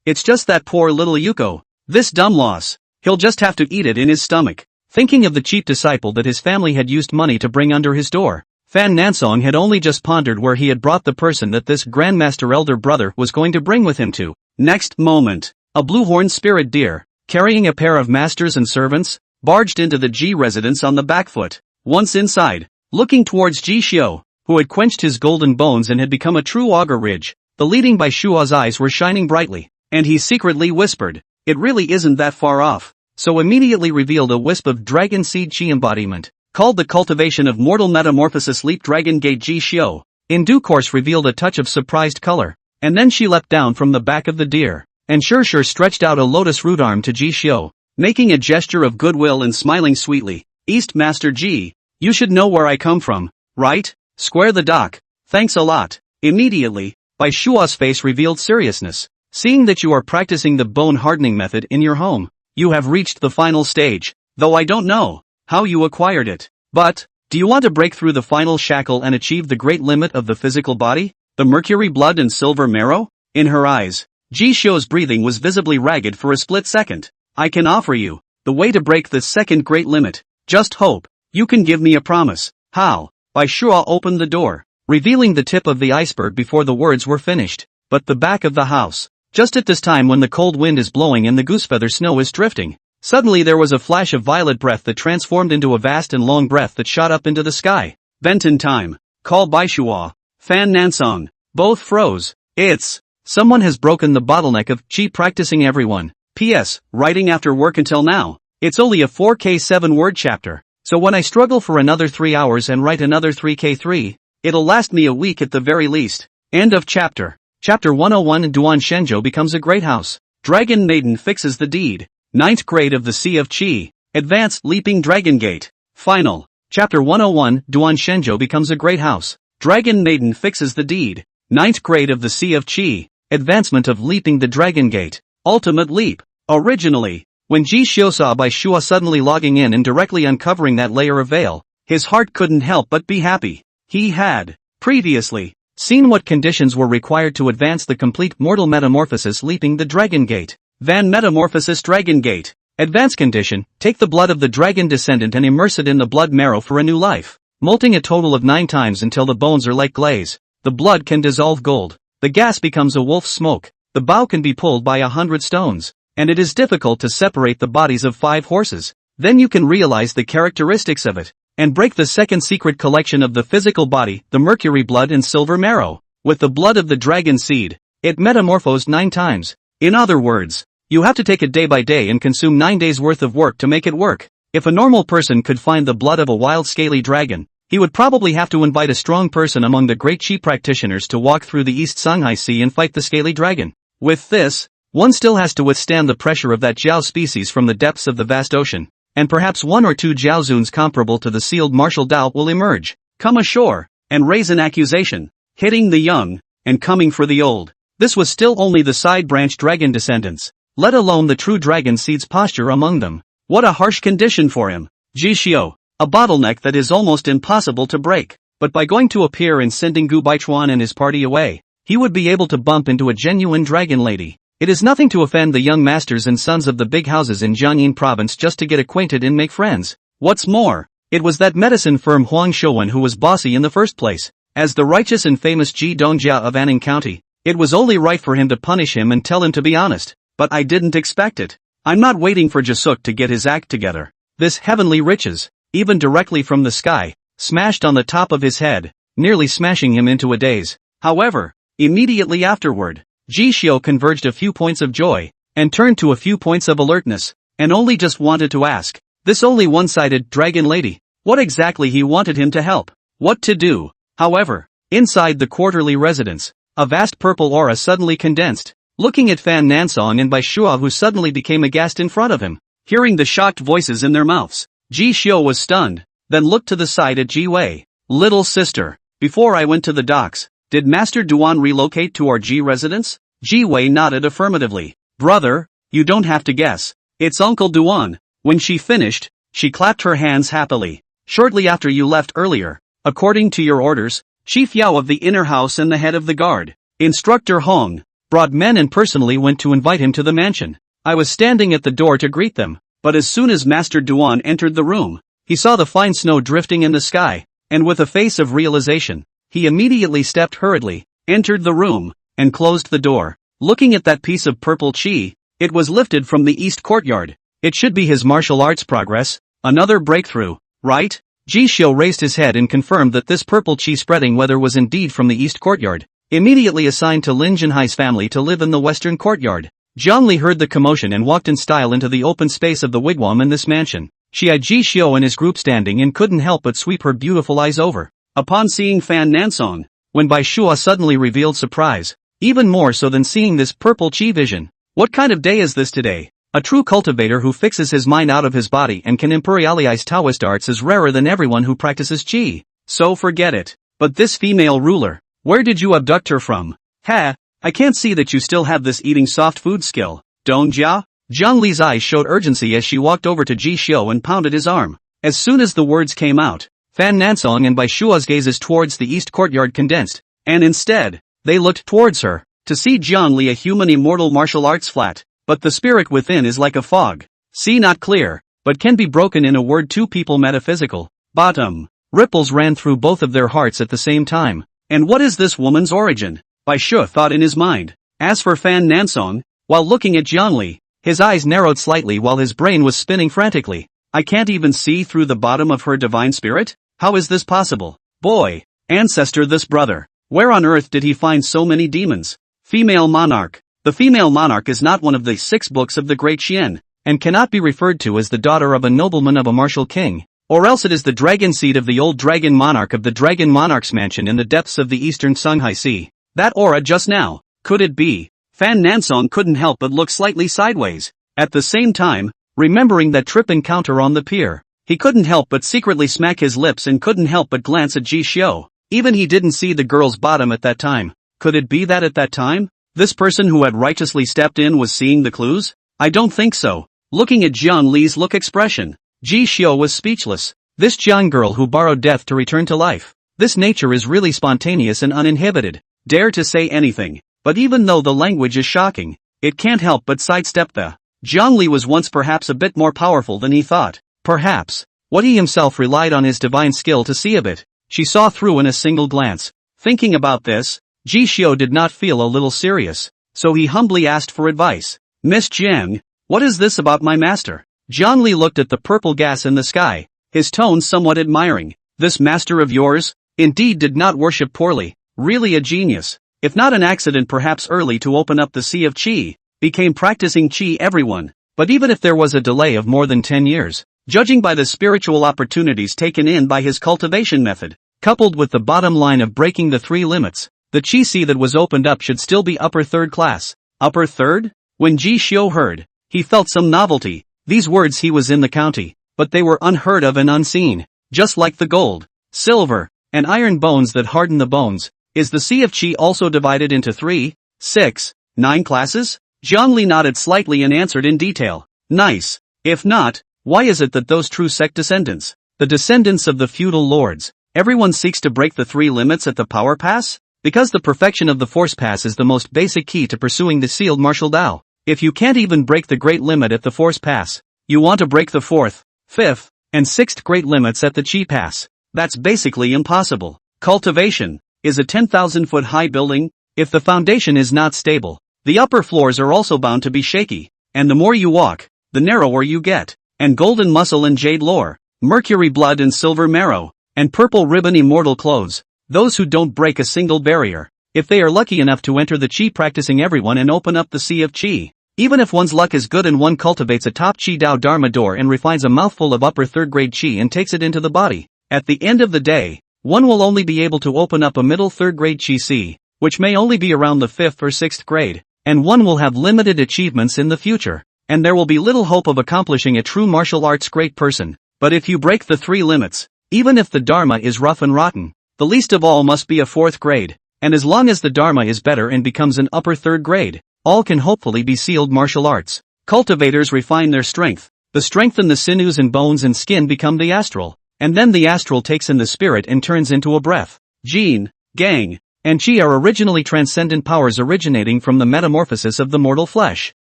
It's just that poor little Yuko. This dumb loss. He'll just have to eat it in his stomach. Thinking of the cheap disciple that his family had used money to bring under his door, Fan Nansong had only just pondered where he had brought the person that this Grandmaster elder brother was going to bring with him to. Next moment, a blue-horned spirit deer, carrying a pair of masters and servants, barged into the Ji residence on the back foot. Once inside, looking towards Ji Xiu, who had quenched his golden bones and had become a true augur ridge, the leading by Shua's eyes were shining brightly, and he secretly whispered, it really isn't that far off, so immediately revealed a wisp of dragon seed Qi embodiment, called the cultivation of mortal metamorphosis leap dragon gate Ji Xiu, in due course revealed a touch of surprised color, and then she leapt down from the back of the deer, and sure stretched out a lotus root arm to Ji Xiu, making a gesture of goodwill and smiling sweetly. East Master Ji, you should know where I come from, right? Square the dock. Thanks a lot. Immediately, Bai Shua's face revealed seriousness. Seeing that you are practicing the bone hardening method in your home, you have reached the final stage, though I don't know how you acquired it. But, do you want to break through the final shackle and achieve the great limit of the physical body? The mercury blood and silver marrow? In her eyes, Ji Xiu's breathing was visibly ragged for a split second. I can offer you the way to break this second great limit. Just hope you can give me a promise. How? Bai Shua opened the door, revealing the tip of the iceberg before the words were finished. But the back of the house, just at this time when the cold wind is blowing and the goosefeather snow is drifting, suddenly there was a flash of violet breath that transformed into a vast and long breath that shot up into the sky. Benton time. Call Bai Shua. Fan Nansong. Both froze. It's someone has broken the bottleneck of Qi practicing everyone. P.S. Writing after work until now. It's only a 4K 7-word chapter, so when I struggle for another 3 hours and write another 3K3, it'll last me a week at the very least. End of chapter. Chapter 101 Duan Shenzhou becomes a great house. Dragon Maiden fixes the deed. 9th grade of the Sea of Qi. Advanced Leaping Dragon Gate. Final. Chapter 101 Duan Shenzhou becomes a great house. Dragon Maiden fixes the deed. 9th grade of the Sea of Qi. Advancement of Leaping the Dragon Gate. Ultimate Leap. Originally, when Ji Xiu saw Bai Shua suddenly logging in and directly uncovering that layer of veil, his heart couldn't help but be happy. He had, previously, seen what conditions were required to advance the complete mortal metamorphosis leaping the Dragon Gate. Van Metamorphosis Dragon Gate. Advance condition, take the blood of the dragon descendant and immerse it in the blood marrow for a new life. Molting a total of 9 times until the bones are like glaze. The blood can dissolve gold. The gas becomes a wolf's smoke. The bow can be pulled by 100 stones. And it is difficult to separate the bodies of 5 horses. Then you can realize the characteristics of it. And break the second secret collection of the physical body, the mercury blood and silver marrow. With the blood of the dragon seed, it metamorphosed 9 times. In other words, you have to take it day by day and consume 9 days worth of work to make it work. If a normal person could find the blood of a wild scaly dragon, he would probably have to invite a strong person among the great Chi practitioners to walk through the East Songhai Sea and fight the scaly dragon. With this, one still has to withstand the pressure of that Jiao species from the depths of the vast ocean, and perhaps 1 or 2 Jiao Zuns comparable to the sealed martial Dao will emerge, come ashore, and raise an accusation, hitting the young, and coming for the old. This was still only the side branch dragon descendants, let alone the true dragon seed's posture among them. What a harsh condition for him. Jishio, a bottleneck that is almost impossible to break, but by going to appear and sending Gu Baichuan and his party away, he would be able to bump into a genuine dragon lady. It is nothing to offend the young masters and sons of the big houses in Jiangyin province just to get acquainted and make friends. What's more, it was that medicine firm Huang Shouwen who was bossy in the first place. As the righteous and famous Ji Dongjia of Anning County, it was only right for him to punish him and tell him to be honest. But I didn't expect it. I'm not waiting for Jasuk to get his act together. This heavenly riches, even directly from the sky, smashed on the top of his head, nearly smashing him into a daze. However, immediately afterward, Jishio converged a few points of joy, and turned to a few points of alertness, and only just wanted to ask, this only one-sided dragon lady, what exactly he wanted him to help, what to do. However, inside the quarterly residence, a vast purple aura suddenly condensed. Looking at Fan Nansong and Bai Shua who suddenly became aghast in front of him, hearing the shocked voices in their mouths, Ji Xiu was stunned, then looked to the side at Ji Wei. Little sister, before I went to the docks, did Master Duan relocate to our Ji residence? Ji Wei nodded affirmatively. Brother, you don't have to guess. It's Uncle Duan. When she finished, she clapped her hands happily. Shortly after you left earlier, according to your orders, Chief Yao of the inner house and the head of the guard, Instructor Hong, brought men and personally went to invite him to the mansion. I was standing at the door to greet them, but as soon as Master Duan entered the room, he saw the fine snow drifting in the sky, and with a face of realization, he immediately stepped hurriedly, entered the room, and closed the door. Looking at that piece of purple chi, it was lifted from the east courtyard. It should be his martial arts progress, another breakthrough, right? Ji Xiu raised his head and confirmed that this purple chi spreading weather was indeed from the east courtyard. Immediately assigned to Lin Jinhai's family to live in the western courtyard. Jiang Li heard the commotion and walked in style into the open space of the wigwam in this mansion. She had Ji Xiu and his group standing and couldn't help but sweep her beautiful eyes over. Upon seeing Fan Nansong, when Bai Shua suddenly revealed surprise, even more so than seeing this purple chi vision. What kind of day is this today? A true cultivator who fixes his mind out of his body and can imperialize Taoist arts is rarer than everyone who practices chi. So forget it. But this female ruler, where did you abduct her from? Ha, I can't see that you still have this eating soft food skill, don't ya? Jiang Li's eyes showed urgency as she walked over to Ji Xiu and pounded his arm. As soon as the words came out, Fan Nansong and Bai Shua's gazes towards the east courtyard condensed, and instead, they looked towards her, to see Jiang Li a human immortal martial arts flat, but the spirit within is like a fog. See not clear, but can be broken in a word two people metaphysical. Bottom. Ripples ran through both of their hearts at the same time. And what is this woman's origin? Bai Shu thought in his mind. As for Fan Nansong, while looking at Jiang Li, his eyes narrowed slightly while his brain was spinning frantically. I can't even see through the bottom of her divine spirit? How is this possible? Boy, ancestor this brother, where on earth did he find so many demons? Female monarch. The female monarch is not one of the 6 books of the Great Xian, and cannot be referred to as the daughter of a nobleman of a martial king, or else it is the dragon seed of the old dragon monarch of the dragon monarch's mansion in the depths of the eastern Songhai Sea. That aura just now, could it be? Fan Nansong couldn't help but look slightly sideways. At the same time, remembering that trip encounter on the pier, he couldn't help but secretly smack his lips and couldn't help but glance at Ji Xiu. Even he didn't see the girl's bottom at that time. Could it be that at that time, this person who had righteously stepped in was seeing the clues? I don't think so. Looking at Jiang Li's look expression, Ji Xiu was speechless. This young girl who borrowed death to return to life. This nature is really spontaneous and uninhibited. Dare to say anything. But even though the language is shocking, it can't help but sidestep the. Zhongli was once perhaps a bit more powerful than he thought. Perhaps. What he himself relied on his divine skill to see a bit. She saw through in a single glance. Thinking about this, Ji Xiu did not feel a little serious. So he humbly asked for advice. Miss Jiang, what is this about my master? Zhongli looked at the purple gas in the sky, his tone somewhat admiring. This master of yours, indeed did not worship poorly, really a genius. If not an accident perhaps early to open up the sea of qi, became practicing qi everyone. But even if there was a delay of more than 10 years, judging by the spiritual opportunities taken in by his cultivation method, coupled with the bottom line of breaking the 3 limits, the qi sea that was opened up should still be upper third class. Upper third? When Ji Xiu heard, he felt some novelty. These words he was in the county, but they were unheard of and unseen. Just like the gold, silver, and iron bones that harden the bones, is the sea of qi also divided into 3, 6, 9 classes? Zhongli nodded slightly and answered in detail. Nice. If not, why is it that those true sect descendants, the descendants of the feudal lords, everyone seeks to break the 3 limits at the power pass? Because the perfection of the force pass is the most basic key to pursuing the sealed martial Dao. If you can't even break the great limit at the force pass, you want to break the 4th, 5th, and 6th great limits at the qi pass. That's basically impossible. Cultivation is a 10,000-foot high building. If the foundation is not stable, the upper floors are also bound to be shaky, and the more you walk, the narrower you get. And golden muscle and jade lore, mercury blood and silver marrow, and purple ribbon immortal clothes, those who don't break a single barrier, if they are lucky enough to enter the qi practicing everyone and open up the sea of qi. Even if one's luck is good and one cultivates a top qi Dao Dharma door and refines a mouthful of upper third grade qi and takes it into the body, at the end of the day, one will only be able to open up a middle third grade qi sea, which may only be around the 5th or 6th grade, and one will have limited achievements in the future, and there will be little hope of accomplishing a true martial arts great person. But if you break the 3 limits, even if the Dharma is rough and rotten, the least of all must be a 4th grade, and as long as the Dharma is better and becomes an upper 3rd grade, all can hopefully be sealed martial arts. Cultivators refine their strength, the strengthen the sinews and bones and skin become the astral, and then the astral takes in the spirit and turns into a breath. Jin, Gang, and Qi are originally transcendent powers originating from the metamorphosis of the mortal flesh.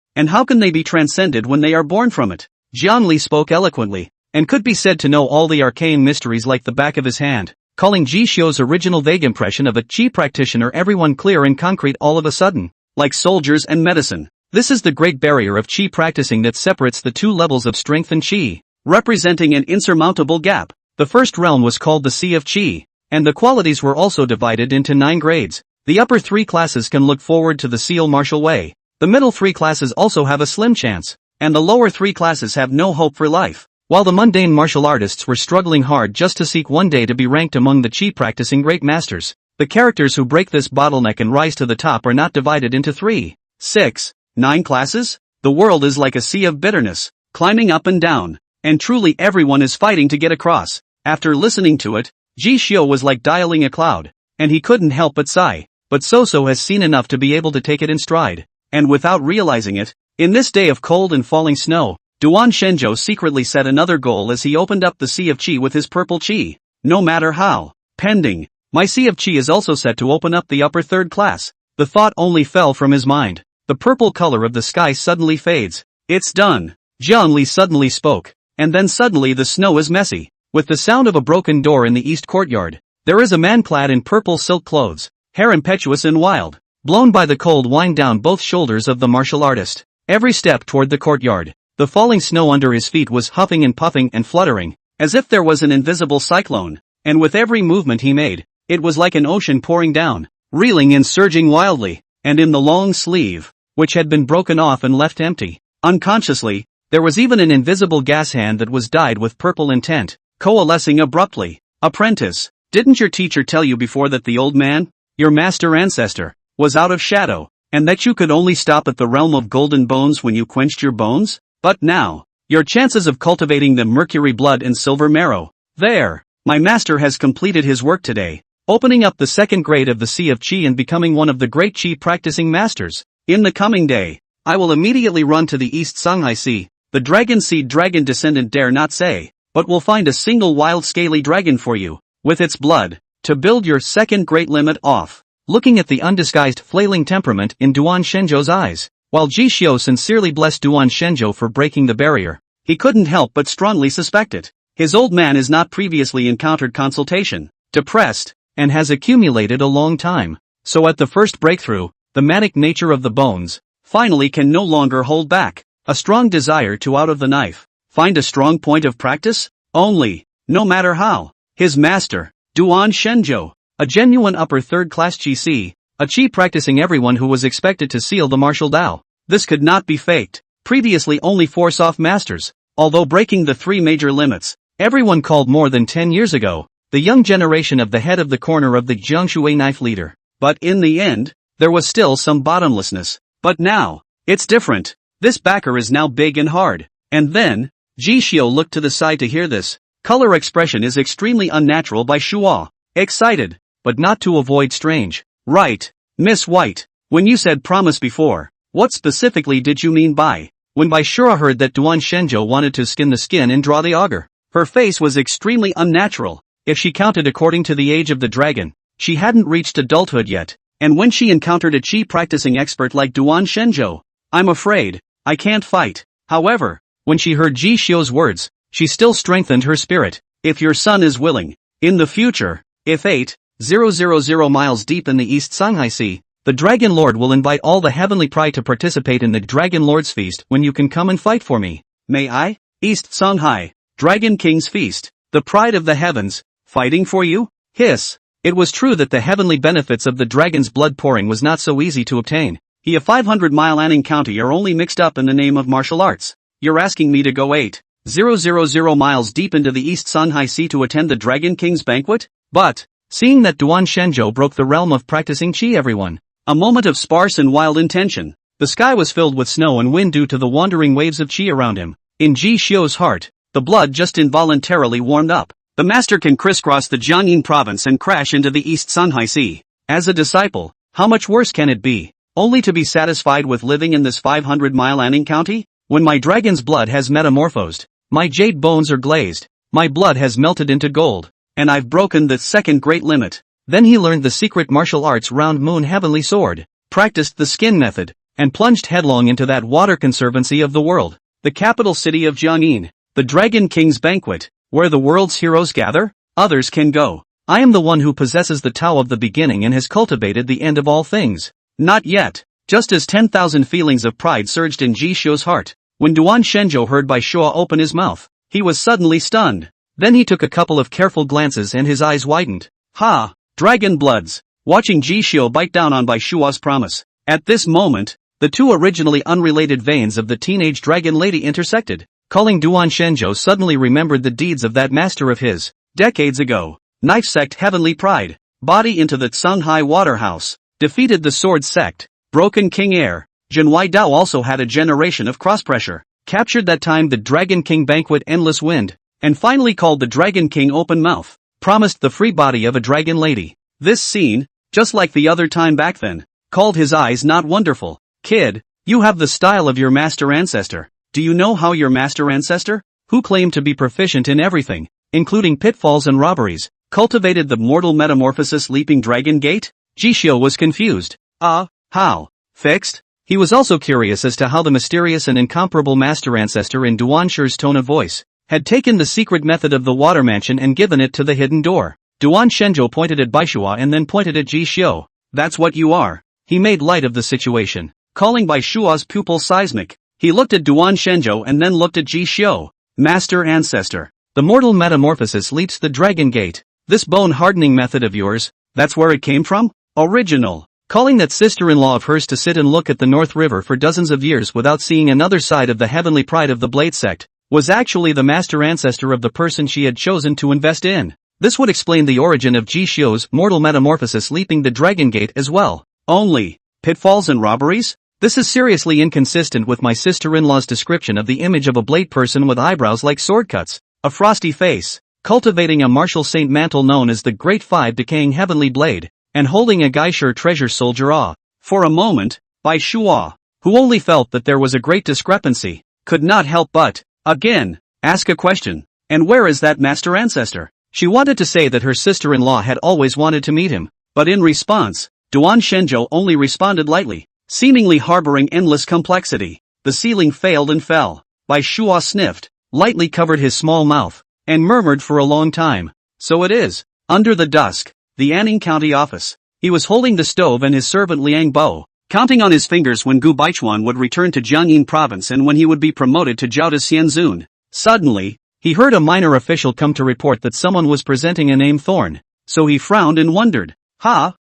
And how can they be transcended when they are born from it? Zhongli spoke eloquently, and could be said to know all the arcane mysteries like the back of his hand, calling Ji Xiu's original vague impression of a qi practitioner everyone clear and concrete all of a sudden. Like soldiers and medicine, this is the great barrier of qi practicing that separates the 2 levels of strength and qi, representing an insurmountable gap. The first realm was called the Sea of Qi, and the qualities were also divided into 9 grades. The upper 3 classes can look forward to the seal martial way. The middle 3 classes also have a slim chance, and the lower 3 classes have no hope for life. While the mundane martial artists were struggling hard just to seek one day to be ranked among the qi practicing great masters, the characters who break this bottleneck and rise to the top are not divided into 3, 6, 9 classes. The world is like a sea of bitterness, climbing up and down, and truly everyone is fighting to get across. After listening to it, Ji Xiu was like dialing a cloud, and he couldn't help but sigh. But So has seen enough to be able to take it in stride. And without realizing it, in this day of cold and falling snow, Duan Shenzhou secretly set another goal as he opened up the Sea of Qi with his purple qi. No matter how pending, my Sea of Qi is also set to open up the upper 3rd class. The thought only fell from his mind. The purple color of the sky suddenly fades. It's done. Zhongli suddenly spoke. And then suddenly the snow is messy. With the sound of a broken door in the east courtyard, there is a man clad in purple silk clothes, hair impetuous and wild, blown by the cold wind down both shoulders of the martial artist. Every step toward the courtyard, the falling snow under his feet was huffing and puffing and fluttering, as if there was an invisible cyclone, and with every movement he made, it was like an ocean pouring down, reeling and surging wildly, and in the long sleeve, which had been broken off and left empty, unconsciously, there was even an invisible gas hand that was dyed with purple intent, coalescing abruptly. Apprentice, didn't your teacher tell you before that the old man, your master ancestor, was out of shadow, and that you could only stop at the realm of golden bones when you quenched your bones? But now, your chances of cultivating the mercury blood and silver marrow. There, my master has completed his work today, opening up the 2nd grade of the Sea of Qi and becoming one of the great Qi practicing masters. In the coming day, I will immediately run to the East Songhai Sea. The dragon seed dragon descendant dare not say, but we'll find a single wild scaly dragon for you, with its blood, to build your second great limit off. Looking at the undisguised flailing temperament in Duan Shenzhou's eyes, while Ji Xiu sincerely blessed Duan Shenzhou for breaking the barrier, he couldn't help but strongly suspect it. His old man has not previously encountered consultation, depressed, and has accumulated a long time. So at the first breakthrough, the manic nature of the bones, finally can no longer hold back. A strong desire to out of the knife, find a strong point of practice, only, no matter how. His master, Duan Shenzhou, a genuine upper third-class qi, a qi practicing everyone who was expected to seal the martial Dao. This could not be faked. Previously only 4 soft masters, although breaking the 3 major limits, everyone called more than 10 years ago, the young generation of the head of the corner of the Jiangshui knife leader. But in the end, there was still some bottomlessness. But now, it's different. This backer is now big and hard. And then, Ji Xiu looked to the side to hear this. Color expression is extremely unnatural by Shuo. Excited, but not to avoid strange. Right, Miss White. When you said promise before, what specifically did you mean by? When Bai Shura heard that Duan Shenzhou wanted to skin the skin and draw the auger, her face was extremely unnatural. If she counted according to the age of the dragon, she hadn't reached adulthood yet. And when she encountered a qi practicing expert like Duan Shenzhou, I'm afraid, I can't fight. However, when she heard Ji Xiu's words, she still strengthened her spirit. If your son is willing, in the future, if 8,000 miles deep in the East Songhai Sea, the Dragon Lord will invite all the heavenly pride to participate in the Dragon Lord's feast when you can come and fight for me. May I? East Songhai, Dragon King's feast, the pride of the heavens, fighting for you? Hiss. It was true that the heavenly benefits of the dragon's blood pouring was not so easy to obtain. He a 500-mile Anning County are only mixed up in the name of martial arts. You're asking me to go 8,000 miles deep into the East Songhai Sea to attend the Dragon King's banquet? But, seeing that Duan Shenzhou broke the realm of practicing qi everyone, a moment of sparse and wild intention. The sky was filled with snow and wind due to the wandering waves of qi around him. In Ji Xiu's heart, the blood just involuntarily warmed up. The master can crisscross the Jiangyin province and crash into the East Songhai Sea. As a disciple, how much worse can it be? Only to be satisfied with living in this 500-mile Anning County? When my dragon's blood has metamorphosed, my jade bones are glazed, my blood has melted into gold, and I've broken the second great limit. Then he learned the secret martial arts round moon heavenly sword, practiced the skin method, and plunged headlong into that water conservancy of the world, the capital city of Jiangyin, the Dragon King's banquet, where the world's heroes gather. Others can go. I am the one who possesses the Tao of the beginning and has cultivated the end of all things. Not yet. Just as 10,000 feelings of pride surged in Ji Xiu's heart, when Duan Shenzhou heard Bai Shua open his mouth, he was suddenly stunned. Then he took a couple of careful glances and his eyes widened. Ha! Dragon bloods! Watching Ji Xiu bite down on Bai Shua's promise. At this moment, the two originally unrelated veins of the teenage dragon lady intersected. Calling Duan Shenzhou suddenly remembered the deeds of that master of his, decades ago. Knife sect heavenly pride, body into the Songhai waterhouse, defeated the sword sect, broken king heir. Jinwei Dao also had a generation of cross-pressure, captured that time the Dragon King banquet endless wind, and finally called the Dragon King open mouth, promised the free body of a dragon lady. This scene, just like the other time back then, called his eyes not wonderful. Kid, you have the style of your master ancestor. Do you know how your master ancestor, who claimed to be proficient in everything, including pitfalls and robberies, cultivated the mortal metamorphosis leaping dragon gate? Ji Xiu was confused. How? Fixed? He was also curious as to how the mysterious and incomparable master ancestor in Duan Shi's tone of voice had taken the secret method of the water mansion and given it to the hidden door. Duan Shenzhou pointed at Bai Shua and then pointed at Ji Xiu. That's what you are. He made light of the situation, calling Bai Shua's pupil seismic. He looked at Duan Shenzhou and then looked at Ji Xiu. Master ancestor. The mortal metamorphosis leaps the dragon gate. This bone-hardening method of yours, that's where it came from? Original. Calling that sister-in-law of hers to sit and look at the North River for dozens of years without seeing another side of the heavenly pride of the Blade sect, was actually the master ancestor of the person she had chosen to invest in. This would explain the origin of Ji Xiu's mortal metamorphosis leaping the dragon gate as well. Only pitfalls and robberies? This is seriously inconsistent with my sister-in-law's description of the image of a blade person with eyebrows like sword cuts, a frosty face, cultivating a martial saint mantle known as the Great Five decaying heavenly blade, and holding a Gaisher treasure soldier awe. For a moment, Bai Shua, who only felt that there was a great discrepancy, could not help but, again, ask a question. And where is that master ancestor? She wanted to say that her sister-in-law had always wanted to meet him, but in response, Duan Shenzhou only responded lightly, seemingly harboring endless complexity. The ceiling failed and fell. Bai Shuo sniffed, lightly covered his small mouth, and murmured for a long time. So it is. Under the dusk, the Anning County office. He was holding the stove and his servant Liang Bo, counting on his fingers when Gu Baichuan would return to Jiangyin province and when he would be promoted to Jiao de Xianzun. Suddenly, he heard a minor official come to report that someone was presenting a name Thorn, so he frowned and wondered,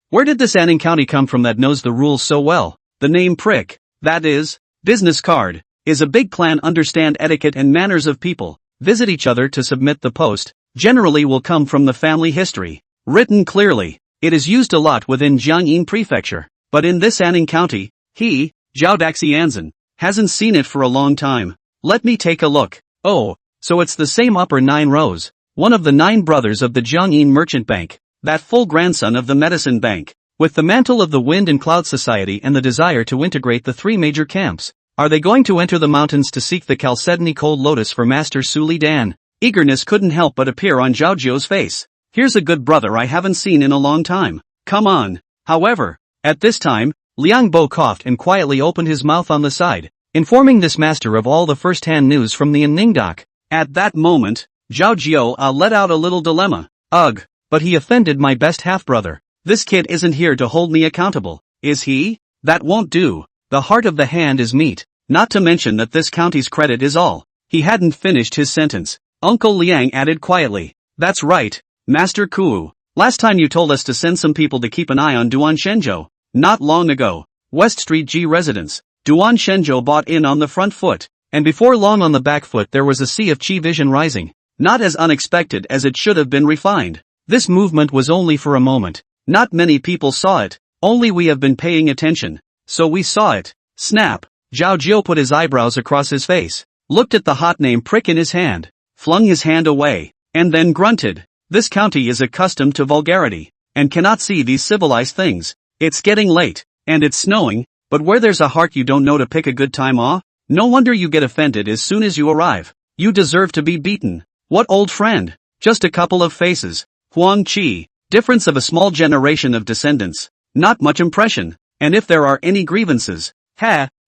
where did this Anning County come from that knows the rules so well? The name Prick, that is, business card, is a big clan understand etiquette and manners of people, visit each other to submit the post, generally will come from the family history, written clearly. It is used a lot within Jiangyin Prefecture, but in this Anning County, he, Zhao Daxianzan, hasn't seen it for a long time. Let me take a look. Oh, so it's the same upper 9 rows, one of the 9 brothers of the Jiangyin Merchant Bank, that full grandson of the Medicine Bank, with the mantle of the Wind and Cloud Society and the desire to integrate the 3 major camps. Are they going to enter the mountains to seek the Chalcedony Cold Lotus for Master Su Li Dan? Eagerness couldn't help but appear on Zhao Jiu's face. Here's a good brother I haven't seen in a long time. Come on. However, at this time, Liang Bo coughed and quietly opened his mouth on the side, informing this master of all the first-hand news from the Ningdok. At that moment, Zhao Jiu let out a little dilemma. Ugh, but he offended my best half-brother. This kid isn't here to hold me accountable, is he? That won't do. The heart of the hand is meat, not to mention that this county's credit is all. He hadn't finished his sentence. Uncle Liang added quietly. That's right, Master Ku. Last time you told us to send some people to keep an eye on Duan Shenzhou. Not long ago, West Street G residence. Duan Shenzhou bought in on the front foot, and before long on the back foot there was a sea of Qi vision rising. Not as unexpected as it should have been refined. This movement was only for a moment. Not many people saw it, only we have been paying attention. So we saw it. Snap. Zhao Jiu put his eyebrows across his face, looked at the hot name Prick in his hand, flung his hand away, and then grunted. This county is accustomed to vulgarity, and cannot see these civilized things. It's getting late, and it's snowing, but where there's a heart you don't know to pick a good time off? No wonder you get offended as soon as you arrive. You deserve to be beaten. What old friend? Just a couple of faces. Huang Qi. Difference of a small generation of descendants. Not much impression. And if there are any grievances,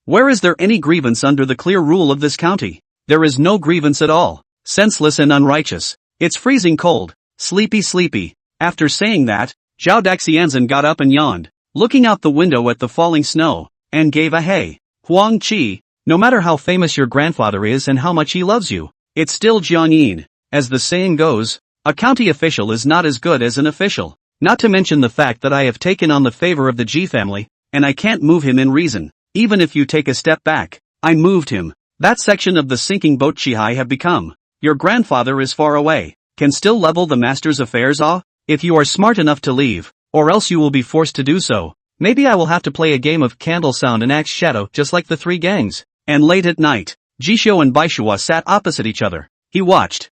where is there any grievance under the clear rule of this county? There is no grievance at all. Senseless and unrighteous. It's freezing cold. Sleepy. After saying that, Zhao Daxianzan got up and yawned, looking out the window at the falling snow, and gave a hey. Huang Qi, no matter how famous your grandfather is and how much he loves you, it's still Jiangyin. As the saying goes, a county official is not as good as an official. Not to mention the fact that I have taken on the favor of the Ji family, and I can't move him in reason. Even if you take a step back, I moved him. That section of the sinking boat Chihai have become. Your grandfather is far away, can still level the master's affairs off, if you are smart enough to leave, or else you will be forced to do so. Maybe I will have to play a game of candle sound and axe shadow just like the 3 gangs. And late at night, Jishou and Baishua sat opposite each other. He watched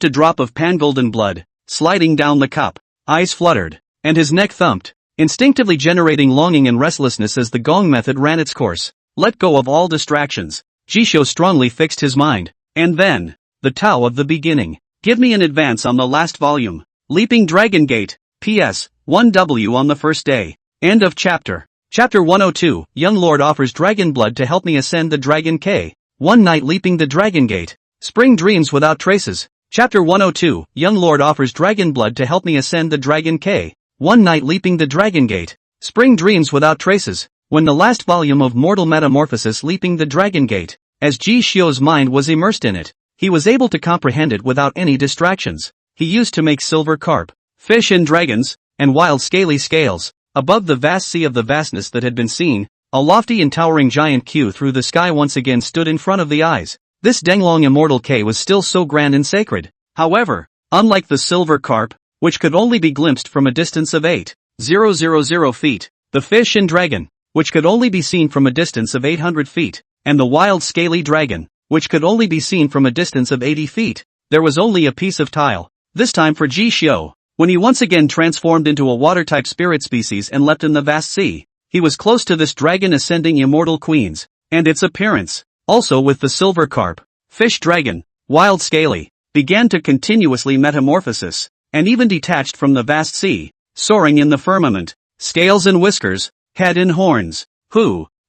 a drop of pangolden blood, sliding down the cup, eyes fluttered, and his neck thumped, instinctively generating longing and restlessness as the gong method ran its course. Let go of all distractions. Jishou strongly fixed his mind. And then, the Tao of the beginning. Give me an advance on the last volume. Leaping Dragon Gate. P.S. 1W on the first day. End of chapter. Chapter 102. Young Lord offers dragon blood to help me ascend the Dragon K. One night leaping the Dragon Gate. Spring dreams without traces. Chapter 102. Young Lord offers dragon blood to help me ascend the Dragon K. One night leaping the Dragon Gate. Spring dreams without traces. When the last volume of Mortal Metamorphosis Leaping the Dragon Gate, as Ji Xiu's mind was immersed in it, he was able to comprehend it without any distractions. He used to make silver carp, fish and dragons, and wild scaly scales. Above the vast sea of the vastness that had been seen, a lofty and towering giant Q through the sky once again stood in front of the eyes. This Denglong immortal K was still so grand and sacred. However, unlike the silver carp, which could only be glimpsed from a distance of 8,000 feet, the fish and dragon, which could only be seen from a distance of 800 feet, and the wild scaly dragon, which could only be seen from a distance of 80 feet, there was only a piece of tile, this time for Ji Xiu. When he once again transformed into a water-type spirit species and leapt in the vast sea, he was close to this dragon ascending immortal queens, and its appearance, also with the silver carp, fish dragon, wild scaly, began to continuously metamorphosis, and even detached from the vast sea, soaring in the firmament, scales and whiskers, head and horns,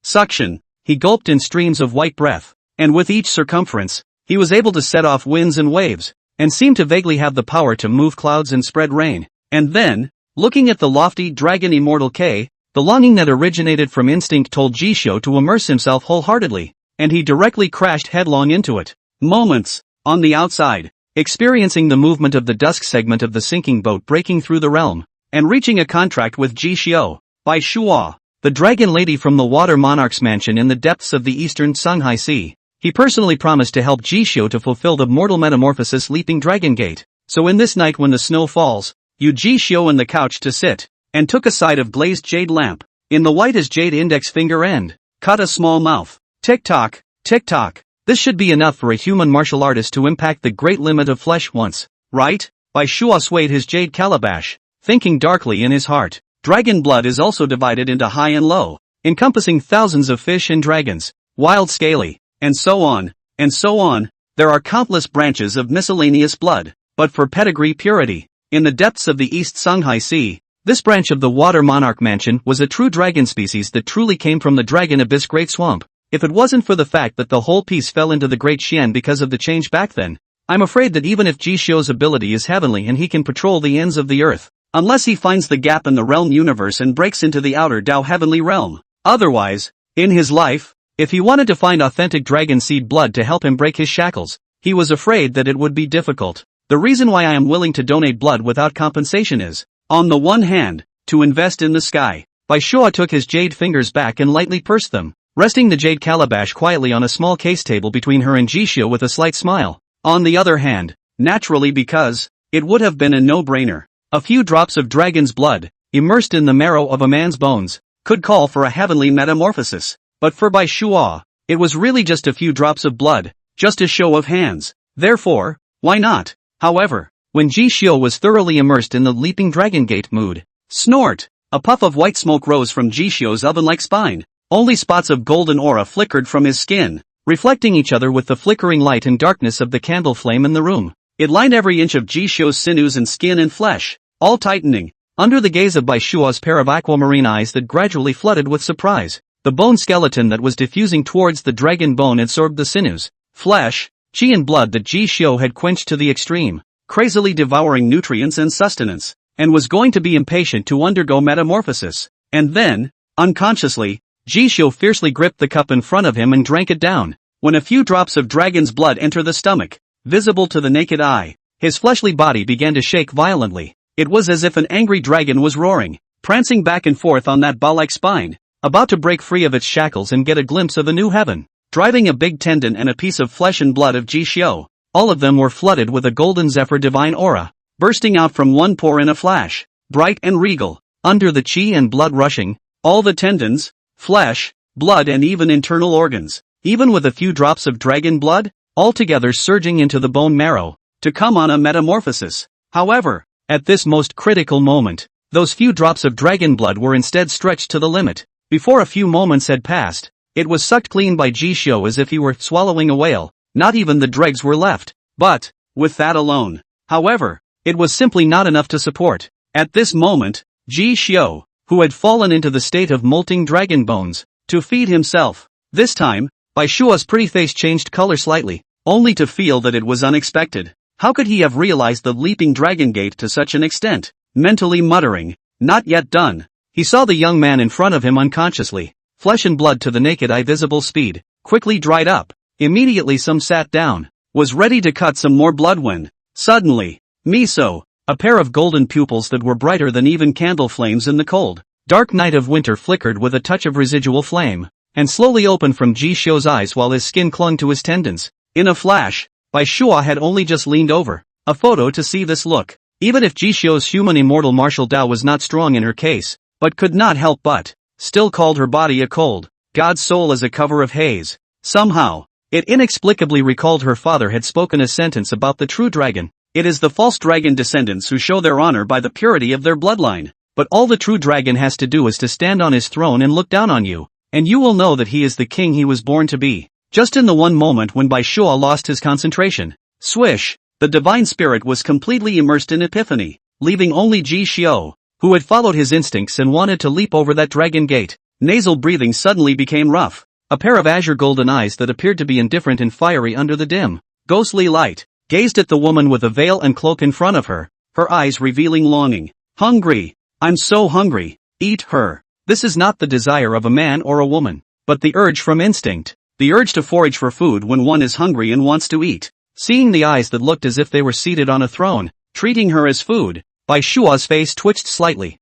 suction, he gulped in streams of white breath, and with each circumference, he was able to set off winds and waves, and seemed to vaguely have the power to move clouds and spread rain. And then, looking at the lofty dragon immortal K, the longing that originated from instinct told Jisho to immerse himself wholeheartedly, and he directly crashed headlong into it. Moments, on the outside, experiencing the movement of the dusk segment of the sinking boat breaking through the realm, and reaching a contract with Jishio, by Shuo, the dragon lady from the water monarch's mansion in the depths of the eastern Songhai Sea. He personally promised to help Jishio to fulfill the mortal metamorphosis leaping dragon gate. So in this night when the snow falls, you Jishio in the couch to sit, and took a side of glazed jade lamp, in the white as jade index finger end, cut a small mouth, tick-tock, tick-tock. This should be enough for a human martial artist to impact the great limit of flesh once, right? Bai Shuo swayed his jade calabash, thinking darkly in his heart. Dragon blood is also divided into high and low, encompassing thousands of fish and dragons, wild scaly, and so on, and so on. There are countless branches of miscellaneous blood, but for pedigree purity, in the depths of the East Songhai Sea, this branch of the water monarch mansion was a true dragon species that truly came from the dragon abyss great swamp. If it wasn't for the fact that the whole piece fell into the great Xian because of the change back then, I'm afraid that even if Jishio's ability is heavenly and he can patrol the ends of the earth, unless he finds the gap in the realm universe and breaks into the outer Dao heavenly realm. Otherwise, in his life, if he wanted to find authentic dragon seed blood to help him break his shackles, he was afraid that it would be difficult. The reason why I am willing to donate blood without compensation is, on the one hand, to invest in the sky. Bai Shuo took his jade fingers back and lightly pursed them, resting the jade calabash quietly on a small case table between her and Jishio with a slight smile. On the other hand, naturally because, it would have been a no-brainer. A few drops of dragon's blood, immersed in the marrow of a man's bones, could call for a heavenly metamorphosis. But for Bai Shuo, it was really just a few drops of blood, just a show of hands. Therefore, why not? However, when Jishio was thoroughly immersed in the leaping dragon gate mood, snort! A puff of white smoke rose from Jishio's oven-like spine. Only spots of golden aura flickered from his skin, reflecting each other with the flickering light and darkness of the candle flame in the room. It lined every inch of Jishio's sinews and skin and flesh, all tightening, under the gaze of Bai Shuo's pair of aquamarine eyes that gradually flooded with surprise. The bone skeleton that was diffusing towards the dragon bone absorbed the sinews, flesh, chi and blood that Jishio had quenched to the extreme, crazily devouring nutrients and sustenance, and was going to be impatient to undergo metamorphosis. And then, unconsciously, Jishio fiercely gripped the cup in front of him and drank it down. When a few drops of dragon's blood enter the stomach, visible to the naked eye, his fleshly body began to shake violently. It was as if an angry dragon was roaring, prancing back and forth on that ball-like spine, about to break free of its shackles and get a glimpse of a new heaven. Driving a big tendon and a piece of flesh and blood of Jishio, all of them were flooded with a golden zephyr divine aura, bursting out from one pore in a flash, bright and regal, under the chi and blood rushing, all the tendons, flesh, blood and even internal organs, even with a few drops of dragon blood, altogether surging into the bone marrow, to come on a metamorphosis. However, at this most critical moment, those few drops of dragon blood were instead stretched to the limit. Before a few moments had passed, it was sucked clean by Jishio as if he were swallowing a whale. Not even the dregs were left. But, with that alone, however, it was simply not enough to support. At this moment, Jishio, who had fallen into the state of molting dragon bones, to feed himself. This time, Bai Shuo's pretty face changed color slightly, only to feel that it was unexpected. How could he have realized the leaping dragon gate to such an extent? Mentally muttering, not yet done, he saw the young man in front of him unconsciously, flesh and blood to the naked eye visible speed, quickly dried up. Immediately some sat down, was ready to cut some more blood when, suddenly, miso, a pair of golden pupils that were brighter than even candle flames in the cold, dark night of winter flickered with a touch of residual flame, and slowly opened from Jishio's eyes while his skin clung to his tendons. In a flash, Bai Shuo had only just leaned over a photo to see this look. Even if Jishio's human immortal martial Dao was not strong in her case, but could not help but, still called her body a cold, God's soul as a cover of haze. Somehow, it inexplicably recalled her father had spoken a sentence about the true dragon. It is the false dragon descendants who show their honor by the purity of their bloodline, but all the true dragon has to do is to stand on his throne and look down on you, and you will know that he is the king he was born to be. Just in the one moment when Bai Shuo lost his concentration, swish, The divine spirit was completely immersed in epiphany, leaving only Ji Xiao, who had followed his instincts and wanted to leap over that dragon gate. Nasal breathing suddenly became rough. A pair of azure golden eyes that appeared to be indifferent and fiery under the dim, ghostly light, gazed at the woman with a veil and cloak in front of her, her eyes revealing longing. Hungry. I'm so hungry. Eat her. This is not the desire of a man or a woman, but the urge from instinct. The urge to forage for food when one is hungry and wants to eat. Seeing the eyes that looked as if they were seated on a throne, treating her as food, Bai Shua's face twitched slightly.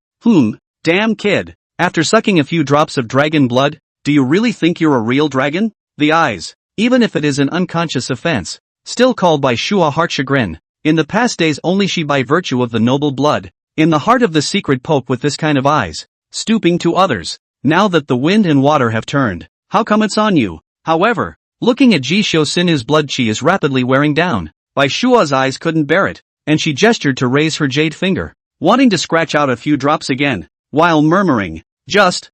Damn kid. After sucking a few drops of dragon blood, do you really think you're a real dragon? The eyes, even if it is an unconscious offense, still called Bai Shua heart chagrin. In the past days only she by virtue of the noble blood, in the heart of the secret pope with this kind of eyes, stooping to others. Now that the wind and water have turned, how come it's on you? However, looking at Ji Xiao Sinu's blood chi is rapidly wearing down. Bai Shua's eyes couldn't bear it, and she gestured to raise her jade finger, wanting to scratch out a few drops again, while murmuring, just,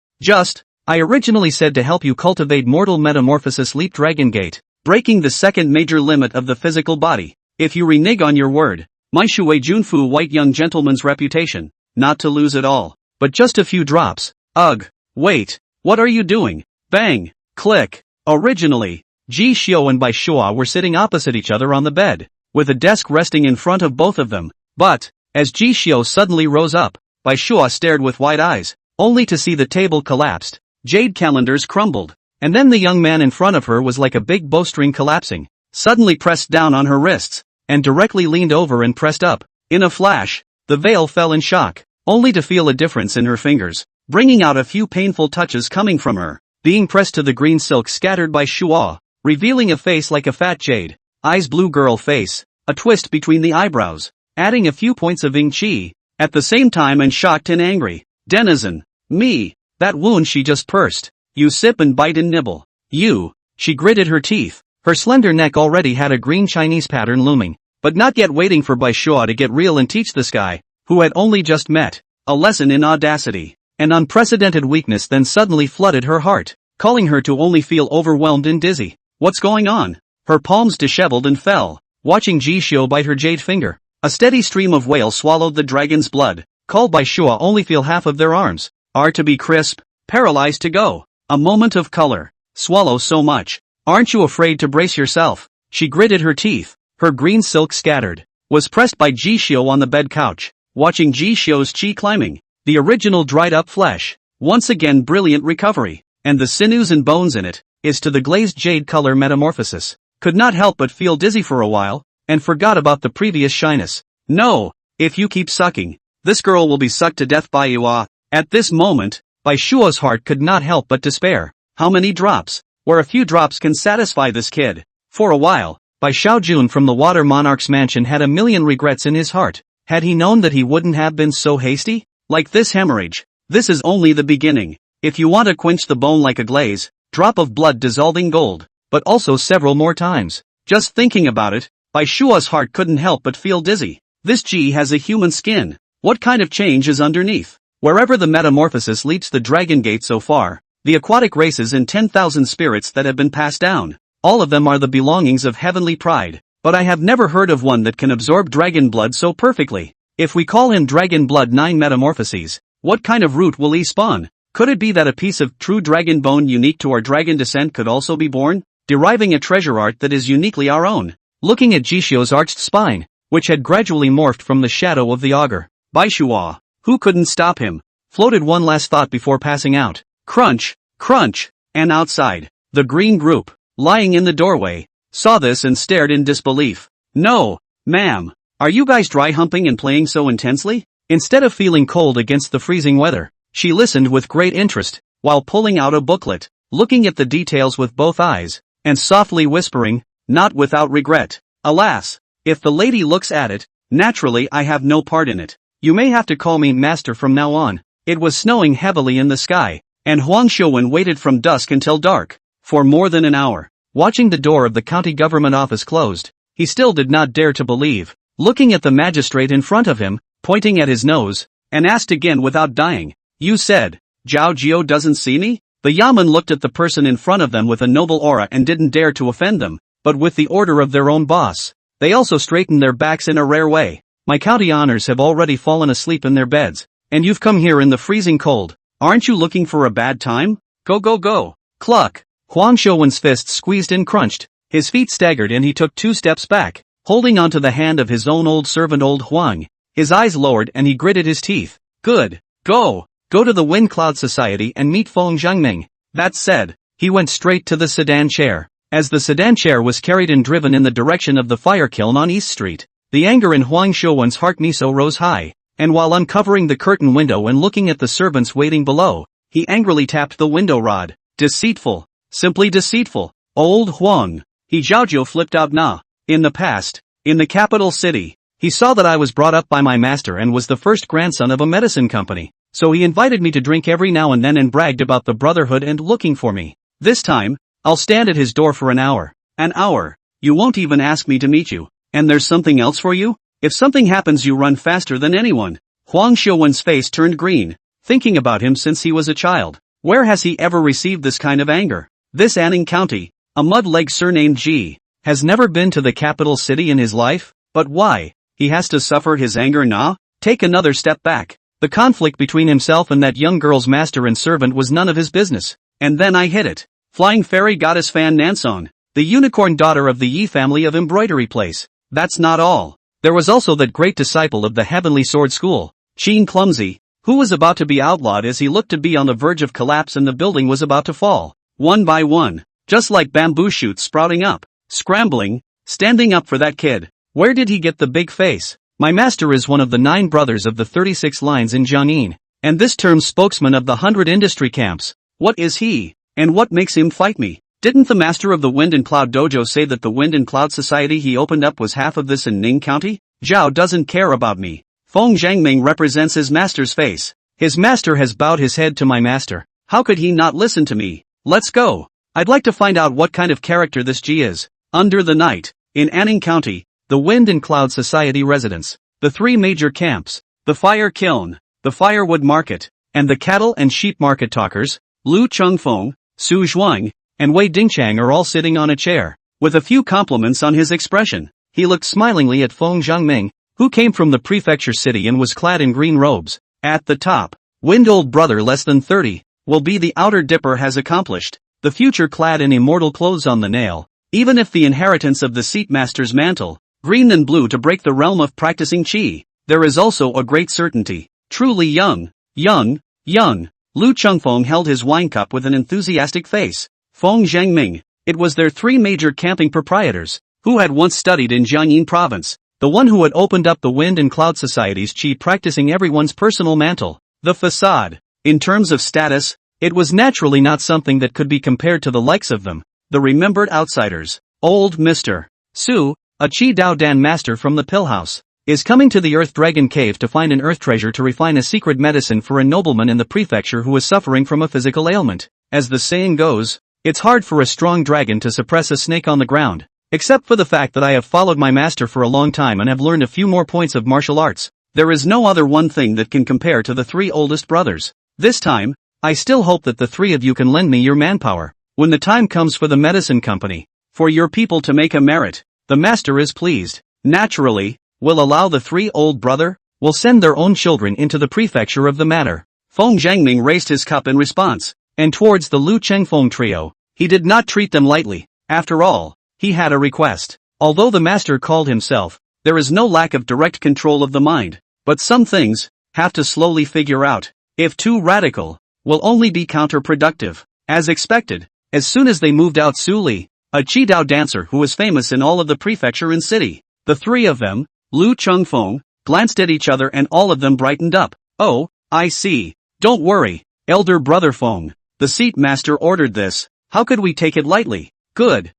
I originally said to help you cultivate mortal metamorphosis leap dragon gate, breaking the second major limit of the physical body. If you renege on your word, my Shui Junfu white young gentleman's reputation, not to lose it all, but just a few drops. Ugh, wait, what are you doing? Bang, click. Originally, Ji Xiao and Bai Shua were sitting opposite each other on the bed, with a desk resting in front of both of them, but, as Ji Xiao suddenly rose up, Bai Shua stared with wide eyes, only to see the table collapsed, jade calendars crumbled, and then the young man in front of her was like a big bowstring collapsing, suddenly pressed down on her wrists, and directly leaned over and pressed up. In a flash, the veil fell in shock, only to feel a difference in her fingers, bringing out a few painful touches coming from her, being pressed to the green silk scattered by Shua, revealing a face like a fat jade, eyes blue girl face, a twist between the eyebrows, adding a few points of ing chi, at the same time and shocked and angry. Denizen. Me. That wound she just pursed. You sip and bite and nibble. You. She gritted her teeth. Her slender neck already had a green Chinese pattern looming, but not yet waiting for Bai Shua to get real and teach this guy, who had only just met, a lesson in audacity. An unprecedented weakness then suddenly flooded her heart, calling her to only feel overwhelmed and dizzy. What's going on? Her palms disheveled and fell, watching Ji Xiao bite her jade finger. A steady stream of whale swallowed the dragon's blood, called Bai Shua only feel half of their arms, are to be crisp, paralyzed to go. A moment of color. Swallow so much. Aren't you afraid to brace yourself? She gritted her teeth, her green silk scattered, was pressed by Ji Xiao on the bed couch, watching Ji Xiao's chi climbing, the original dried up flesh, once again brilliant recovery, and the sinews and bones in it, is to the glazed jade color metamorphosis, could not help but feel dizzy for a while, and forgot about the previous shyness. No, if you keep sucking, this girl will be sucked to death by you. At this moment, Bai Shua's heart could not help but despair. How many drops? Where a few drops can satisfy this kid. For a while, Bai Xiaojun from the Water Monarch's mansion had a million regrets in his heart. Had he known that he wouldn't have been so hasty? Like this hemorrhage. This is only the beginning. If you want to quench the bone like a glaze, drop of blood dissolving gold, but also several more times. Just thinking about it, Bai Shua's heart couldn't help but feel dizzy. This Ji has a human skin. What kind of change is underneath? Wherever the metamorphosis leads the dragon gate so far, the aquatic races and 10,000 spirits that have been passed down, all of them are the belongings of heavenly pride, but I have never heard of one that can absorb dragon blood so perfectly. If we call him Dragon Blood 9 Metamorphoses, what kind of root will he spawn? Could it be that a piece of true dragon bone unique to our dragon descent could also be born, deriving a treasure art that is uniquely our own? Looking at Jishio's arched spine, which had gradually morphed from the shadow of the augur, Bai Shua, who couldn't stop him, floated one last thought before passing out. Crunch, crunch, and outside, the green group, lying in the doorway, saw this and stared in disbelief. No, ma'am, are you guys dry humping and playing so intensely? Instead of feeling cold against the freezing weather, she listened with great interest, while pulling out a booklet, looking at the details with both eyes, and softly whispering, not without regret. Alas, if the lady looks at it, naturally I have no part in it. You may have to call me master from now on. It was snowing heavily in the sky, and Huang Shouwen waited from dusk until dark, for more than an hour, watching the door of the county government office closed. He still did not dare to believe, looking at the magistrate in front of him, pointing at his nose, and asked again without dying, "You said, Zhao Jiao doesn't see me?" The Yaman looked at the person in front of them with a noble aura and didn't dare to offend them, but with the order of their own boss. They also straighten their backs in a rare way. My county honors have already fallen asleep in their beds. And you've come here in the freezing cold. Aren't you looking for a bad time? Go go go. Cluck. Huang Shouwen's fists squeezed and crunched. His feet staggered and he took 2 steps back, holding onto the hand of his own old servant old Huang. His eyes lowered and he gritted his teeth. Good. Go. Go to the Wind Cloud Society and meet Feng Zhangming. That said, he went straight to the sedan chair. As the sedan chair was carried and driven in the direction of the fire kiln on East Street, the anger in Huang Shouwen's heart miso rose high. And while uncovering the curtain window and looking at the servants waiting below, he angrily tapped the window rod. Deceitful. Simply deceitful. Old Huang. He Zhaojiu flipped out nah. In the past, in the capital city, he saw that I was brought up by my master and was the first grandson of a medicine company, so he invited me to drink every now and then and bragged about the brotherhood and looking for me. This time, I'll stand at his door for an hour. An hour. You won't even ask me to meet you. And there's something else for you? If something happens you run faster than anyone. Huang Shouwen's face turned green, thinking about him since he was a child. Where has he ever received this kind of anger? This Anning County, a mud-leg surnamed G, has never been to the capital city in his life? But why? He has to suffer his anger now? Take another step back. The conflict between himself and that young girl's master and servant was none of his business. And then I hit it. Flying fairy goddess Fan Nansong, the unicorn daughter of the Yi family of embroidery place. That's not all. There was also that great disciple of the Heavenly Sword School, Qin Clumsy, who was about to be outlawed as he looked to be on the verge of collapse and the building was about to fall, one by one, just like bamboo shoots sprouting up, scrambling, standing up for that kid. Where did he get the big face? My master is one of the 9 brothers of the 36 lines in Jiangyin, and this term's spokesman of the 100 industry camps. What is he? And what makes him fight me? Didn't the master of the Wind and Cloud Dojo say that the Wind and Cloud Society he opened up was half of this in Ning County? Zhao doesn't care about me. Feng Zhangming represents his master's face. His master has bowed his head to my master. How could he not listen to me? Let's go. I'd like to find out what kind of character this G is. Under the night, in Anning County, the Wind and Cloud Society residence, the 3 major camps, the fire kiln, the firewood market, and the cattle and sheep market talkers, Lu Chengfeng, Su Zhuang, and Wei Dingchang are all sitting on a chair, with a few compliments on his expression. He looked smilingly at Feng Zhangming, who came from the prefecture city and was clad in green robes. At the top, Wind old brother less than 30, will be the outer dipper has accomplished, the future clad in immortal clothes on the nail, even if the inheritance of the seat master's mantle, green and blue to break the realm of practicing qi, there is also a great certainty, truly young. Lu Chengfeng held his wine cup with an enthusiastic face. Feng Zhangming, it was their 3 major camping proprietors, who had once studied in Jiangyin province, the one who had opened up the Wind and Cloud Society's qi practicing everyone's personal mantle, the facade. In terms of status, it was naturally not something that could be compared to the likes of them, the remembered outsiders. Old Mr. Su, a Qi Dao Dan master from the Pill House, is coming to the Earth Dragon Cave to find an earth treasure to refine a secret medicine for a nobleman in the prefecture who is suffering from a physical ailment. As the saying goes, it's hard for a strong dragon to suppress a snake on the ground. Except for the fact that I have followed my master for a long time and have learned a few more points of martial arts, there is no other one thing that can compare to the 3 oldest brothers. This time, I still hope that the 3 of you can lend me your manpower, when the time comes for the medicine company, for your people to make a merit. The master is pleased. Naturally, will allow the 3 old brother, will send their own children into the prefecture of the matter. Feng Zhangming raised his cup in response, and towards the Lu Chengfeng trio, he did not treat them lightly. After all, he had a request. Although the master called himself, there is no lack of direct control of the mind, but some things have to slowly figure out. If too radical, will only be counterproductive. As expected, as soon as they moved out Su Li, a Qidao dancer who was famous in all of the prefecture and city, the 3 of them, Lu Chengfeng, glanced at each other and all of them brightened up. Oh, I see. Don't worry, elder brother Feng. The seat master ordered this. How could we take it lightly? Good.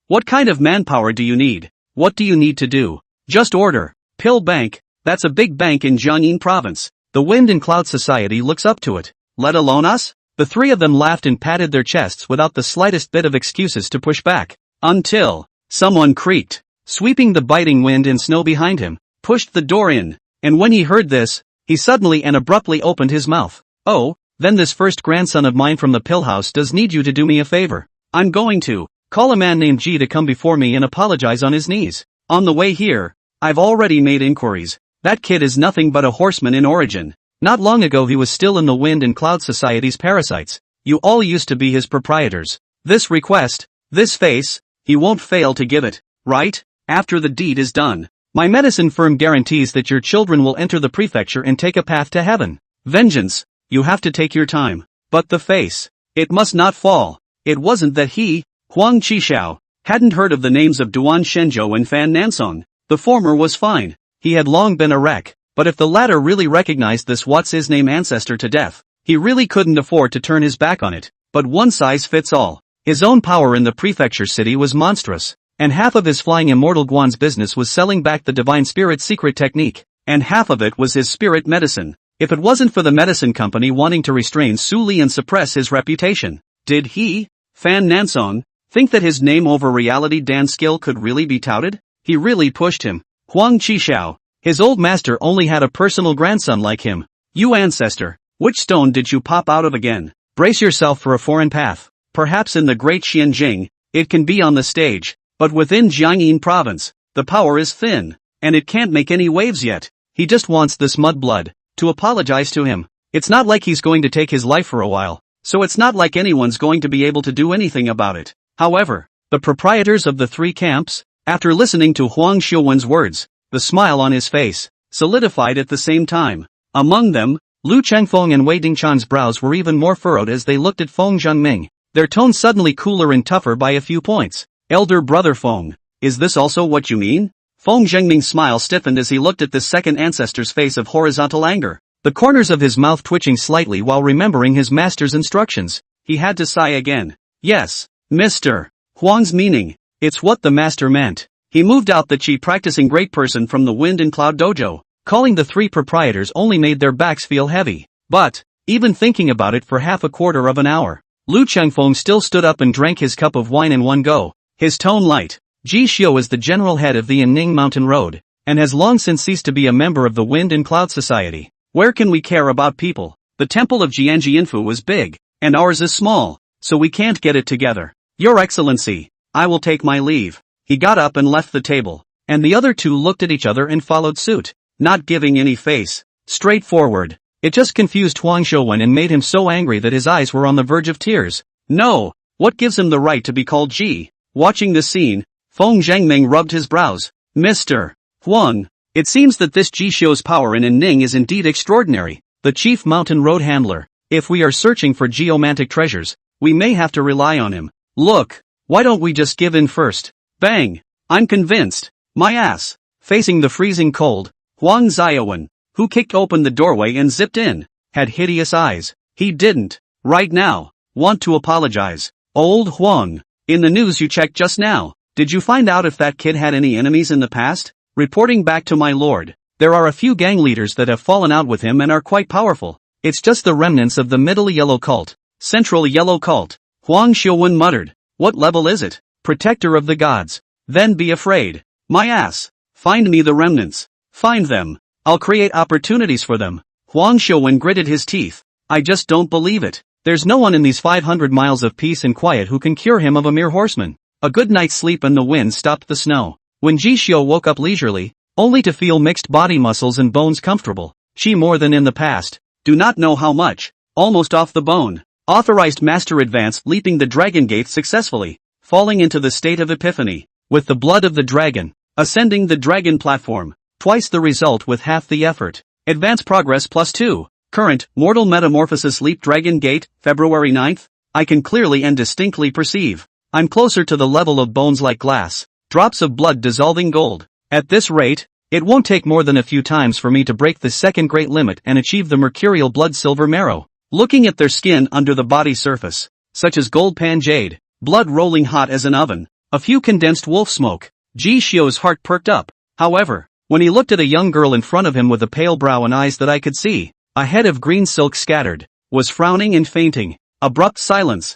What kind of manpower do you need? What do you need to do? Just order. Pill Bank, that's a big bank in Jiangyin province. The Wind and Cloud Society looks up to it. Let alone us? The 3 of them laughed and patted their chests without the slightest bit of excuses to push back. Until someone creaked, sweeping the biting wind and snow behind him, pushed the door in, and when he heard this, he suddenly and abruptly opened his mouth. Oh, then this first grandson of mine from the Pill House does need you to do me a favor. I'm going to Call a man named Ji to come before me and apologize on his knees. On the way here, I've already made inquiries. That kid is nothing but a horseman in origin. Not long ago he was still in the Wind and Cloud Society's parasites. You all used to be his proprietors. This request, this face, he won't fail to give it, right? After the deed is done. My medicine firm guarantees that your children will enter the prefecture and take a path to heaven. Vengeance, you have to take your time. But the face, it must not fall. It wasn't that he, Huang Qishao, hadn't heard of the names of Duan Shenzhou and Fan Nansong. The former was fine. He had long been a wreck. But if the latter really recognized this what's-his-name ancestor to death, he really couldn't afford to turn his back on it. But one size fits all. His own power in the prefecture city was monstrous. And half of his flying immortal Guan's business was selling back the divine spirit's secret technique. And half of it was his spirit medicine. If it wasn't for the medicine company wanting to restrain Su Li and suppress his reputation, did he, Fan Nansong, think that his name over reality dance skill could really be touted? He really pushed him. Huang Qishao, his old master only had a personal grandson like him. You ancestor, which stone did you pop out of again? Brace yourself for a foreign path. Perhaps in the great Xianjing, it can be on the stage. But within Jiangyin province, the power is thin, and it can't make any waves yet. He just wants this mudblood to apologize to him. It's not like he's going to take his life for a while, so it's not like anyone's going to be able to do anything about it. However, the proprietors of the three camps, after listening to Huang Xiuwen's words, the smile on his face solidified at the same time. Among them, Lu Chengfeng and Wei Dingchan's brows were even more furrowed as they looked at Feng Zhengming, their tone suddenly cooler and tougher by a few points. Elder brother Feng, is this also what you mean? Feng Zhengming's smile stiffened as he looked at this second ancestor's face of horizontal anger, the corners of his mouth twitching slightly while remembering his master's instructions. He had to sigh again. Yes, Mr. Huang's meaning, it's what the master meant. He moved out the qi practicing great person from the Wind and Cloud dojo. Calling the three proprietors only made their backs feel heavy. But, even thinking about it for half a quarter of an hour, Lu Chengfeng still stood up and drank his cup of wine in one go. His tone light. Ji Xiu is the general head of the Yanning Mountain Road, and has long since ceased to be a member of the Wind and Cloud Society. Where can we care about people? The temple of Jianjianfu was big, and ours is small, so we can't get it together. Your Excellency, I will take my leave. He got up and left the table, and the other two looked at each other and followed suit, not giving any face. Straightforward. It just confused Huang Xiuwen and made him so angry that his eyes were on the verge of tears. No, what gives him the right to be called Ji? Watching the scene, Feng Zhengming rubbed his brows. Mr. Huang, it seems that this Ji Xiu's power in Ning is indeed extraordinary. The chief mountain road handler. If we are searching for geomantic treasures, we may have to rely on him. Look, why don't we just give in first? Bang! I'm convinced. My ass. Facing the freezing cold, Huang Xiaowen, who kicked open the doorway and zipped in, had hideous eyes. He didn't, right now, want to apologize. Old Huang. In the news you checked just now, did you find out if that kid had any enemies in the past? Reporting back to my lord, there are a few gang leaders that have fallen out with him and are quite powerful. It's just the remnants of the middle yellow cult. Central yellow cult. Huang Xiuwen muttered. What level is it? Protector of the gods. Then be afraid. My ass. Find me the remnants. Find them. I'll create opportunities for them. Huang Xiuwen gritted his teeth. I just don't believe it. There's no one in these 500 miles of peace and quiet who can cure him of a mere horseman. A good night's sleep and the wind stopped the snow. When Ji Xiu woke up leisurely, only to feel mixed body muscles and bones comfortable, she more than in the past. Do not know how much. Almost off the bone. Authorized master advance leaping the dragon gate successfully, falling into the state of epiphany, with the blood of the dragon, ascending the dragon platform, twice the result with half the effort. Advance progress +2. Current, mortal metamorphosis leap dragon gate, February 9th. I can clearly and distinctly perceive. I'm closer to the level of bones like glass, drops of blood dissolving gold. At this rate, it won't take more than a few times for me to break the second great limit and achieve the mercurial blood silver marrow. Looking at their skin under the body surface, such as gold pan jade, blood rolling hot as an oven, a few condensed wolf smoke, Ji Xiu's heart perked up. However, when he looked at a young girl in front of him with a pale brow and eyes that I could see, a head of green silk scattered, was frowning and fainting. Abrupt silence.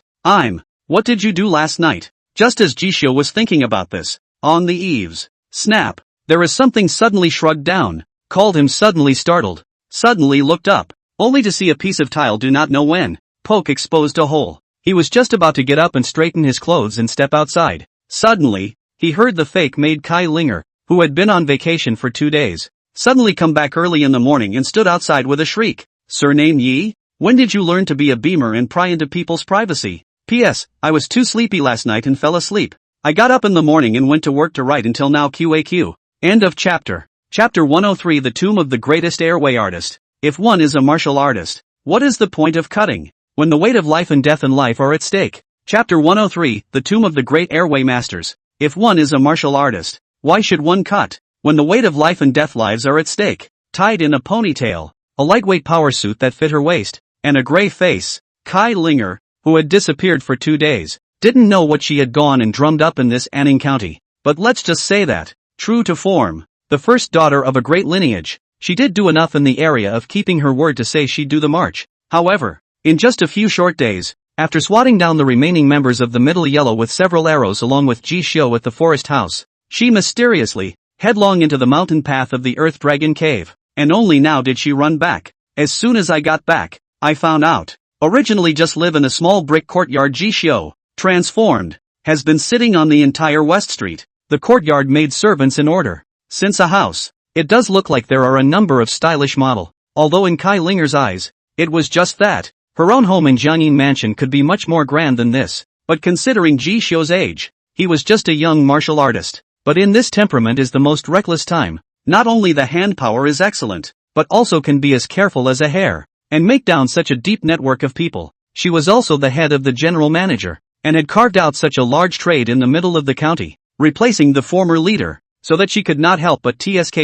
What did you do last night? Just as Ji Xiu was thinking about this, on the eaves, snap, there is something suddenly shrugged down, called him suddenly startled, suddenly looked up, only to see a piece of tile do not know when, poke exposed a hole. He was just about to get up and straighten his clothes and step outside. Suddenly, he heard the fake maid Kai Linger, who had been on vacation for 2 days, suddenly come back early in the morning and stood outside with a shriek. Surname Yi? When did you learn to be a beamer and pry into people's privacy? P.S. I was too sleepy last night and fell asleep. I got up in the morning and went to work to write until now QAQ. End of chapter. Chapter 103 The Tomb of the Greatest Airway Artist. If one is a martial artist, what is the point of cutting? When the weight of life and death and life are at stake. Chapter 103 The Tomb of the Great Airway Masters. If one is a martial artist, why should one cut? When the weight of life and death lives are at stake. Tied in a ponytail, a lightweight power suit that fit her waist, and a gray face, Kai Linger, who had disappeared for 2 days, didn't know what she had gone and drummed up in this Anning County. But let's just say that, true to form, the first daughter of a great lineage, she did do enough in the area of keeping her word to say she'd do the march. However, in just a few short days, after swatting down the remaining members of the Middle Yellow with several arrows along with Ji Xiu at the forest house, she mysteriously, headlong into the mountain path of the Earth Dragon Cave, and only now did she run back. As soon as I got back, I found out. Originally just live in a small brick courtyard. Ji Xiu, transformed, has been sitting on the entire West Street. The courtyard made servants in order. Since a house, it does look like there are a number of stylish model, although in Kai Linger's eyes, it was just that. Her own home in Jiangyin Mansion could be much more grand than this, but considering Ji Xiu's age, he was just a young martial artist. But in this temperament is the most reckless time. Not only the hand power is excellent, but also can be as careful as a hare, and make down such a deep network of people. She was also the head of the general manager, and had carved out such a large trade in the middle of the county, replacing the former leader, so that she could not help but tsk.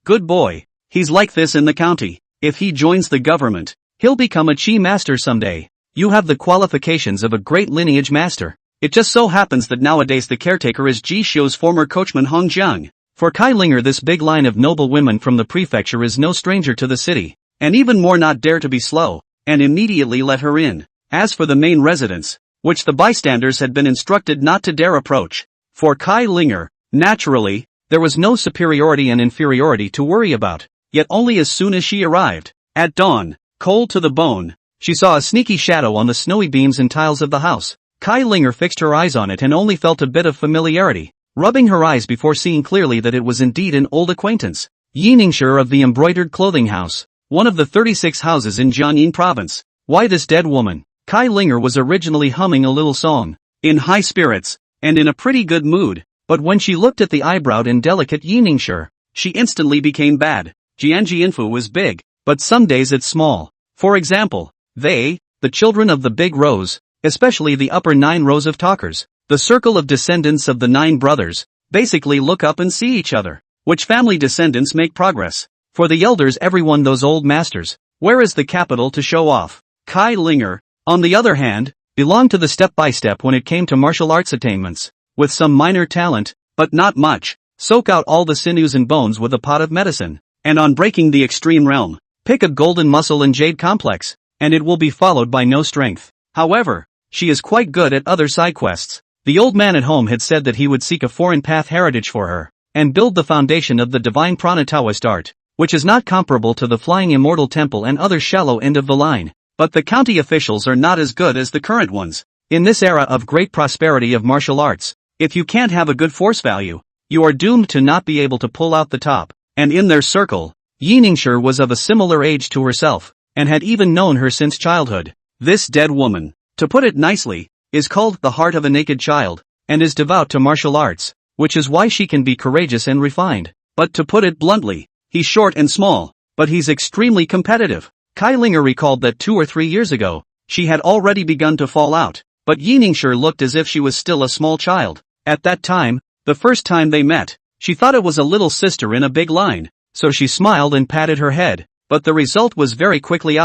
Good boy. He's like this in the county. If he joins the government, he'll become a chi master someday. You have the qualifications of a great lineage master. It just so happens that nowadays the caretaker is Ji Xiu's former coachman Hong Jiang. For Kai Linger, this big line of noble women from the prefecture is no stranger to the city, and even more not dare to be slow, and immediately let her in. As for the main residence, which the bystanders had been instructed not to dare approach, for Kai Linger, naturally, there was no superiority and inferiority to worry about. Yet only as soon as she arrived, at dawn, cold to the bone, she saw a sneaky shadow on the snowy beams and tiles of the house. Kai Linger fixed her eyes on it and only felt a bit of familiarity, rubbing her eyes before seeing clearly that it was indeed an old acquaintance. Yi Ningshi of the embroidered clothing house, one of the 36 houses in Jiangyin province. Why this dead woman? Kai Linger was originally humming a little song, in high spirits, and in a pretty good mood, but when she looked at the eyebrowed and delicate Yi Ningshi, she instantly became bad. Jianji Infu was big, but some days it's small. For example, they, the children of the big rows, especially the upper 9 rows of talkers, the circle of descendants of the 9 brothers, basically look up and see each other. Which family descendants make progress? For the elders, everyone those old masters. Where is the capital to show off? Kai Linger, on the other hand, belonged to the step-by-step when it came to martial arts attainments, with some minor talent, but not much. Soak out all the sinews and bones with a pot of medicine, and on breaking the extreme realm, pick a golden muscle and jade complex, and it will be followed by no strength. However, she is quite good at other side quests. The old man at home had said that he would seek a foreign path heritage for her, and build the foundation of the divine prana Taoist art, which is not comparable to the flying immortal temple and other shallow end of the line. But the county officials are not as good as the current ones. In this era of great prosperity of martial arts, if you can't have a good force value, you are doomed to not be able to pull out the top. And in their circle, Yi Ningshi was of a similar age to herself, and had even known her since childhood. This dead woman, to put it nicely, is called the heart of a naked child, and is devout to martial arts, which is why she can be courageous and refined. But to put it bluntly, he's short and small, but he's extremely competitive. Kai Linger recalled that 2 or 3 years ago, she had already begun to fall out, but Yi Ningshi looked as if she was still a small child. At that time, the first time they met, she thought it was a little sister in a big line, so she smiled and patted her head, but the result was very quickly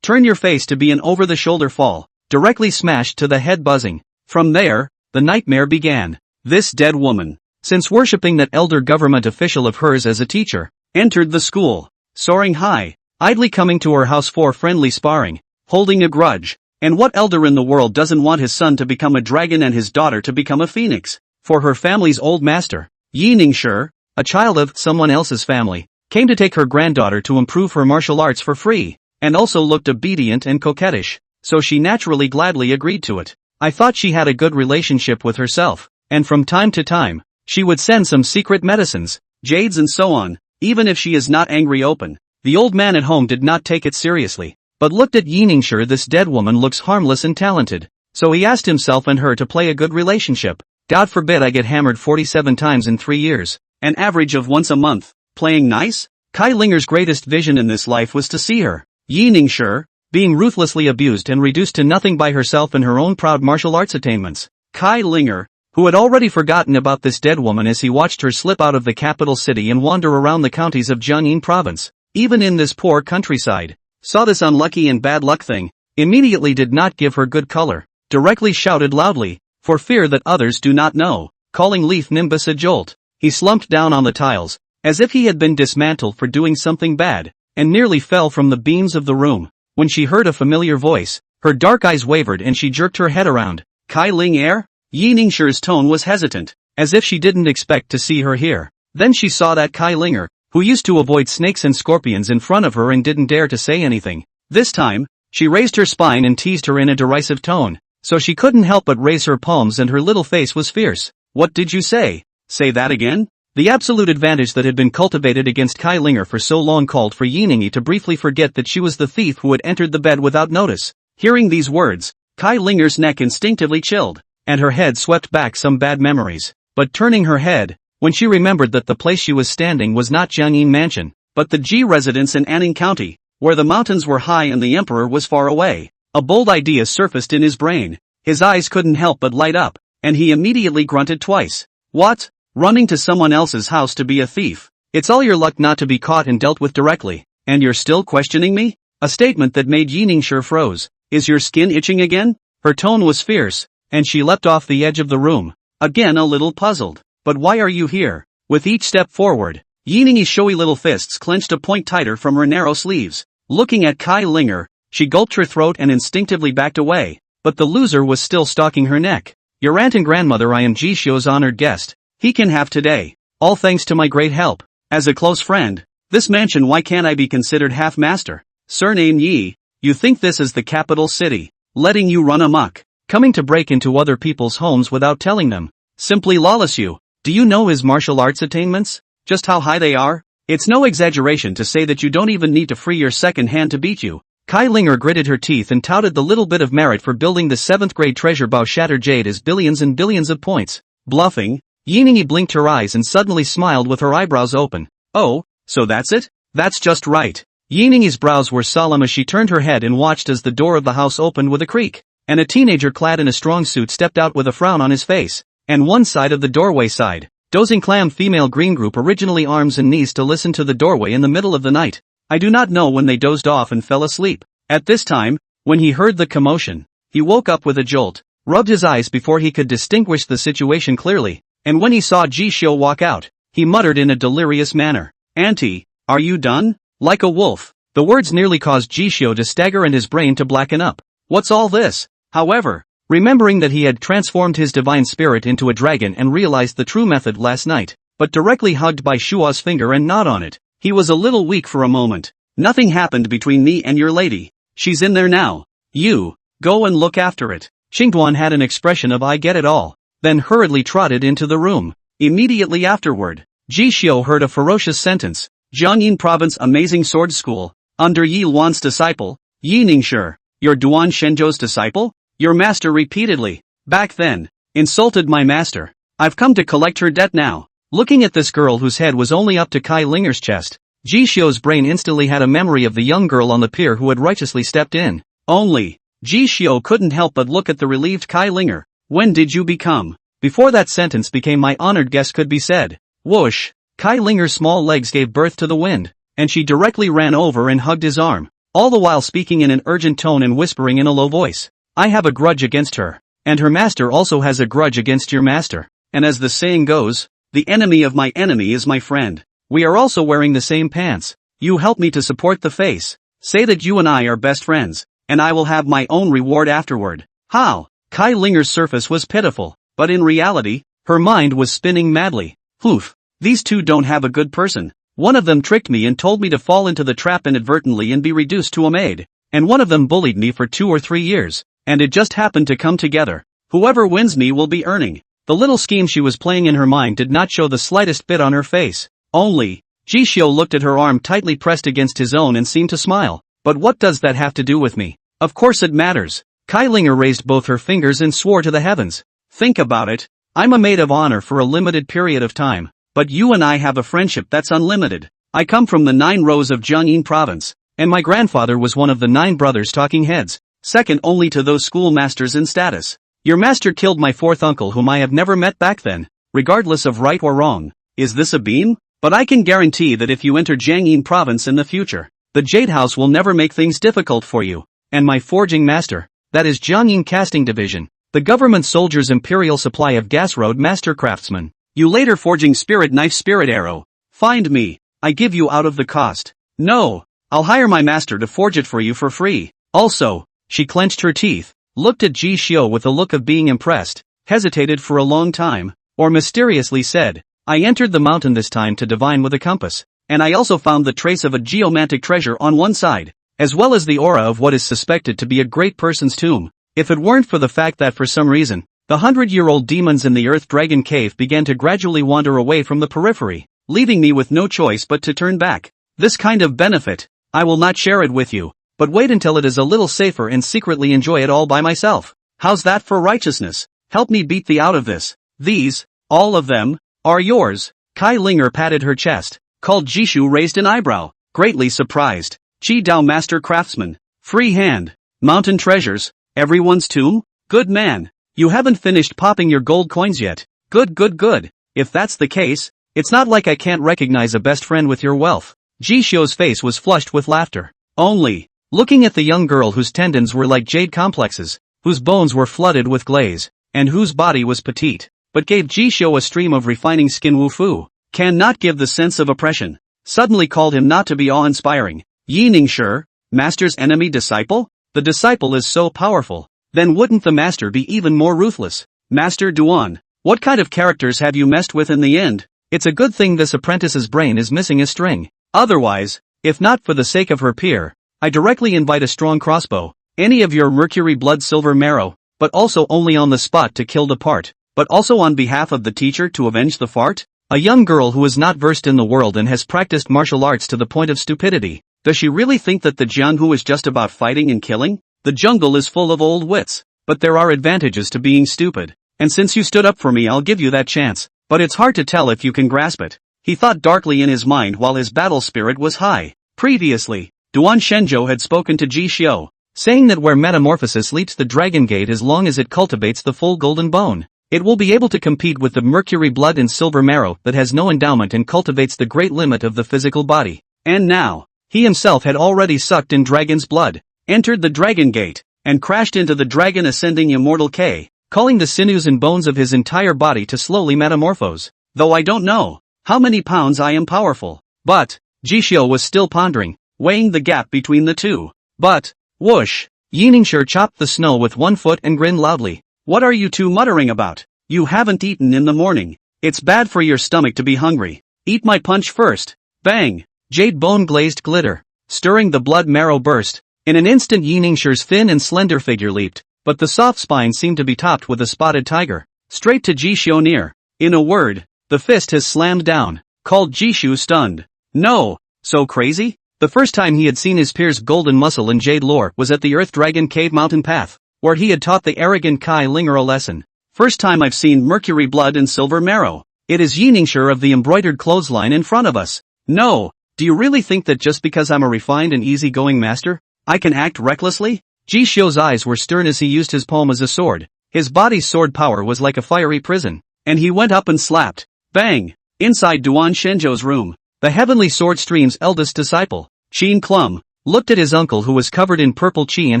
turn your face to be an over-the-shoulder fall, directly smashed to the head buzzing. From there, the nightmare began. This dead woman, since worshipping that elder government official of hers as a teacher, entered the school, soaring high, idly coming to her house for friendly sparring, holding a grudge. And what elder in the world doesn't want his son to become a dragon and his daughter to become a phoenix? For her family's old master, Yi Ningshi, a child of someone else's family, came to take her granddaughter to improve her martial arts for free, and also looked obedient and coquettish. so she naturally gladly agreed to it. I thought she had a good relationship with herself, and from time to time, she would send some secret medicines, jades and so on, even if she is not angry open. The old man at home did not take it seriously, but looked at Yiningsher. This dead woman looks harmless and talented, so he asked himself and her to play a good relationship. God forbid I get hammered 47 times in 3 years, an average of once a month. Playing nice? Kai Linger's greatest vision in this life was to see her, Yiningsher, being ruthlessly abused and reduced to nothing by herself and her own proud martial arts attainments. Kai Linger, who had already forgotten about this dead woman as he watched her slip out of the capital city and wander around the counties of Jiangyin province, even in this poor countryside, saw this unlucky and bad luck thing, immediately did not give her good color, directly shouted loudly, for fear that others do not know, calling Leaf Nimbus a jolt. He slumped down on the tiles, as if he had been dismantled for doing something bad, and nearly fell from the beams of the room. When she heard a familiar voice, her dark eyes wavered and she jerked her head around. Kai Ling Er? Yiningsher's tone was hesitant, as if she didn't expect to see her here. Then she saw that Kai Linger, who used to avoid snakes and scorpions in front of her and didn't dare to say anything. This time, she raised her spine and teased her in a derisive tone, so she couldn't help but raise her palms and her little face was fierce. What did you say? Say that again? The absolute advantage that had been cultivated against Kai Linger for so long called for Yiningi to briefly forget that she was the thief who had entered the bed without notice. Hearing these words, Kai Linger's neck instinctively chilled, and her head swept back some bad memories. But turning her head, when she remembered that the place she was standing was not Jiangyin Mansion, but the Ji residence in Anning County, where the mountains were high and the emperor was far away, a bold idea surfaced in his brain. His eyes couldn't help but light up, and he immediately grunted twice. What? Running to someone else's house to be a thief? It's all your luck not to be caught and dealt with directly, and you're still questioning me? A statement that made Yiningsher froze. Is your skin itching again? Her tone was fierce, and she leapt off the edge of the room, again a little puzzled. But why are you here? With each step forward, Yiningi's showy little fists clenched a point tighter from her narrow sleeves. Looking at Kai Linger, she gulped her throat and instinctively backed away, but the loser was still stalking her neck. Your aunt and grandmother, I am Jishio's honored guest. He can have today, all thanks to my great help. As a close friend, this mansion, why can't I be considered half-master? Surname Yi, you think this is the capital city, letting you run amok, coming to break into other people's homes without telling them. Simply lawless you. Do you know his martial arts attainments? Just how high they are? It's no exaggeration to say that you don't even need to free your second hand to beat you. Kai Linger gritted her teeth and touted the little bit of merit for building the 7th grade treasure bow shattered jade as billions and billions of points. Bluffing? Yiningi blinked her eyes and suddenly smiled with her eyebrows open. Oh, so that's it? That's just right. Yiningi's brows were solemn as she turned her head and watched as the door of the house opened with a creak, and a teenager clad in a strong suit stepped out with a frown on his face, and one side of the doorway sighed. Dozing clam female green group, originally arms and knees to listen to the doorway in the middle of the night. I do not know when they dozed off and fell asleep. At this time, when he heard the commotion, he woke up with a jolt, rubbed his eyes before he could distinguish the situation clearly, and when he saw Jishio walk out, he muttered in a delirious manner, Auntie, are you done? Like a wolf. The words nearly caused Jishio to stagger and his brain to blacken up. What's all this? However, remembering that he had transformed his divine spirit into a dragon and realized the true method last night, but directly hugged by Shua's finger and gnawed on it, he was a little weak for a moment. Nothing happened between me and your lady. She's in there now. You, go and look after it. Qingduan had an expression of I get it all, then hurriedly trotted into the room. Immediately afterward, Jishio heard a ferocious sentence. Jiangyin Province Amazing Sword School, under Yi Luan's disciple, Yiningsher, your Duan Shenzhou's disciple? Your master repeatedly, back then, insulted my master. I've come to collect her debt now. Looking at this girl whose head was only up to Kai Linger's chest, Jishio's brain instantly had a memory of the young girl on the pier who had righteously stepped in. Only, Jishio couldn't help but look at the relieved Kai Linger. When did you become? Before that sentence became my honored guest could be said. Whoosh! Kai Linger's small legs gave birth to the wind, and she directly ran over and hugged his arm, all the while speaking in an urgent tone and whispering in a low voice. I have a grudge against her, and her master also has a grudge against your master, and as the saying goes, the enemy of my enemy is my friend. We are also wearing the same pants. You help me to support the face. Say that you and I are best friends, and I will have my own reward afterward. How? Kai Linger's surface was pitiful, but in reality, her mind was spinning madly. Oof, these two don't have a good person. One of them tricked me and told me to fall into the trap inadvertently and be reduced to a maid, and one of them bullied me for 2 or 3 years, and it just happened to come together. Whoever wins me will be earning. The little scheme she was playing in her mind did not show the slightest bit on her face. Only, Jishio looked at her arm tightly pressed against his own and seemed to smile. But what does that have to do with me? Of course it matters. Kai Linger raised both her fingers and swore to the heavens. Think about it. I'm a maid of honor for a limited period of time, but you and I have a friendship that's unlimited. I come from the 9 rows of Jiangyin province, and my grandfather was one of the 9 brothers talking heads, second only to those schoolmasters in status. Your master killed my 4th uncle whom I have never met back then, regardless of right or wrong. Is this a beam? But I can guarantee that if you enter Jiangyin province in the future, the Jade House will never make things difficult for you. And my forging master, that is Jiangyin Casting Division, the government soldiers' imperial supply of gas road master craftsman. You later forging spirit knife spirit arrow. Find me, I give you out of the cost. No, I'll hire my master to forge it for you for free. Also, she clenched her teeth, looked at Ji Xiu with a look of being impressed, hesitated for a long time, or mysteriously said, I entered the mountain this time to divine with a compass, and I also found the trace of a geomantic treasure on one side, as well as the aura of what is suspected to be a great person's tomb. If it weren't for the fact that for some reason, the 100-year-old demons in the Earth Dragon Cave began to gradually wander away from the periphery, leaving me with no choice but to turn back. This kind of benefit, I will not share it with you, but wait until it is a little safer and secretly enjoy it all by myself. How's that for righteousness? Help me beat thee out of this. These, all of them, are yours. Kai Linger patted her chest, called Jishu raised an eyebrow, greatly surprised. Chi Dao Master Craftsman, free hand, mountain treasures, everyone's tomb? Good man, you haven't finished popping your gold coins yet. Good. If that's the case, it's not like I can't recognize a best friend with your wealth. Jishu's face was flushed with laughter. Only, looking at the young girl whose tendons were like jade complexes, whose bones were flooded with glaze, and whose body was petite, but gave Jishu a stream of refining skin. Wu-fu, cannot give the sense of oppression, suddenly called him not to be awe-inspiring. Yi Ningshi, master's enemy disciple? The disciple is so powerful, then wouldn't the master be even more ruthless? Master Duan, what kind of characters have you messed with in the end? It's a good thing this apprentice's brain is missing a string. Otherwise, if not for the sake of her peer, I directly invite a strong crossbow, any of your mercury blood silver marrow, but also only on the spot to kill the part, but also on behalf of the teacher to avenge the fart? A young girl who is not versed in the world and has practiced martial arts to the point of stupidity. Does she really think that the Jianghu is just about fighting and killing? The jungle is full of old wits, but there are advantages to being stupid, and since you stood up for me I'll give you that chance, but it's hard to tell if you can grasp it. He thought darkly in his mind while his battle spirit was high. Previously, Duan Shenzhou had spoken to Ji Xiu, saying that where metamorphosis leaps the dragon gate as long as it cultivates the full golden bone, it will be able to compete with the mercury blood and silver marrow that has no endowment and cultivates the great limit of the physical body. And now, he himself had already sucked in dragon's blood, entered the dragon gate, and crashed into the dragon ascending immortal K, calling the sinews and bones of his entire body to slowly metamorphose. Though I don't know how many pounds I am powerful. But, Jishio was still pondering, weighing the gap between the two. But, whoosh, Yi Ningshi chopped the snow with one foot and grinned loudly. What are you two muttering about? You haven't eaten in the morning. It's bad for your stomach to be hungry. Eat my punch first. Bang! Jade bone glazed glitter, stirring the blood marrow burst. In an instant Yi Ningxi's thin and slender figure leaped, but the soft spine seemed to be topped with a spotted tiger, straight to Jishu near. In a word, the fist has slammed down, called Jishu stunned. No, so crazy? The first time he had seen his peer's golden muscle in jade lore was at the Earth Dragon Cave mountain path, where he had taught the arrogant Kai Linger a lesson. First time I've seen mercury blood and silver marrow. It is Yi Ningshi of the embroidered clothesline in front of us. No, do you really think that just because I'm a refined and easygoing master, I can act recklessly? Jishu's eyes were stern as he used his palm as a sword. His body's sword power was like a fiery prison, and he went up and slapped. Bang! Inside Duan Shenzhou's room, the heavenly sword stream's eldest disciple, Qin Klum, looked at his uncle who was covered in purple qi and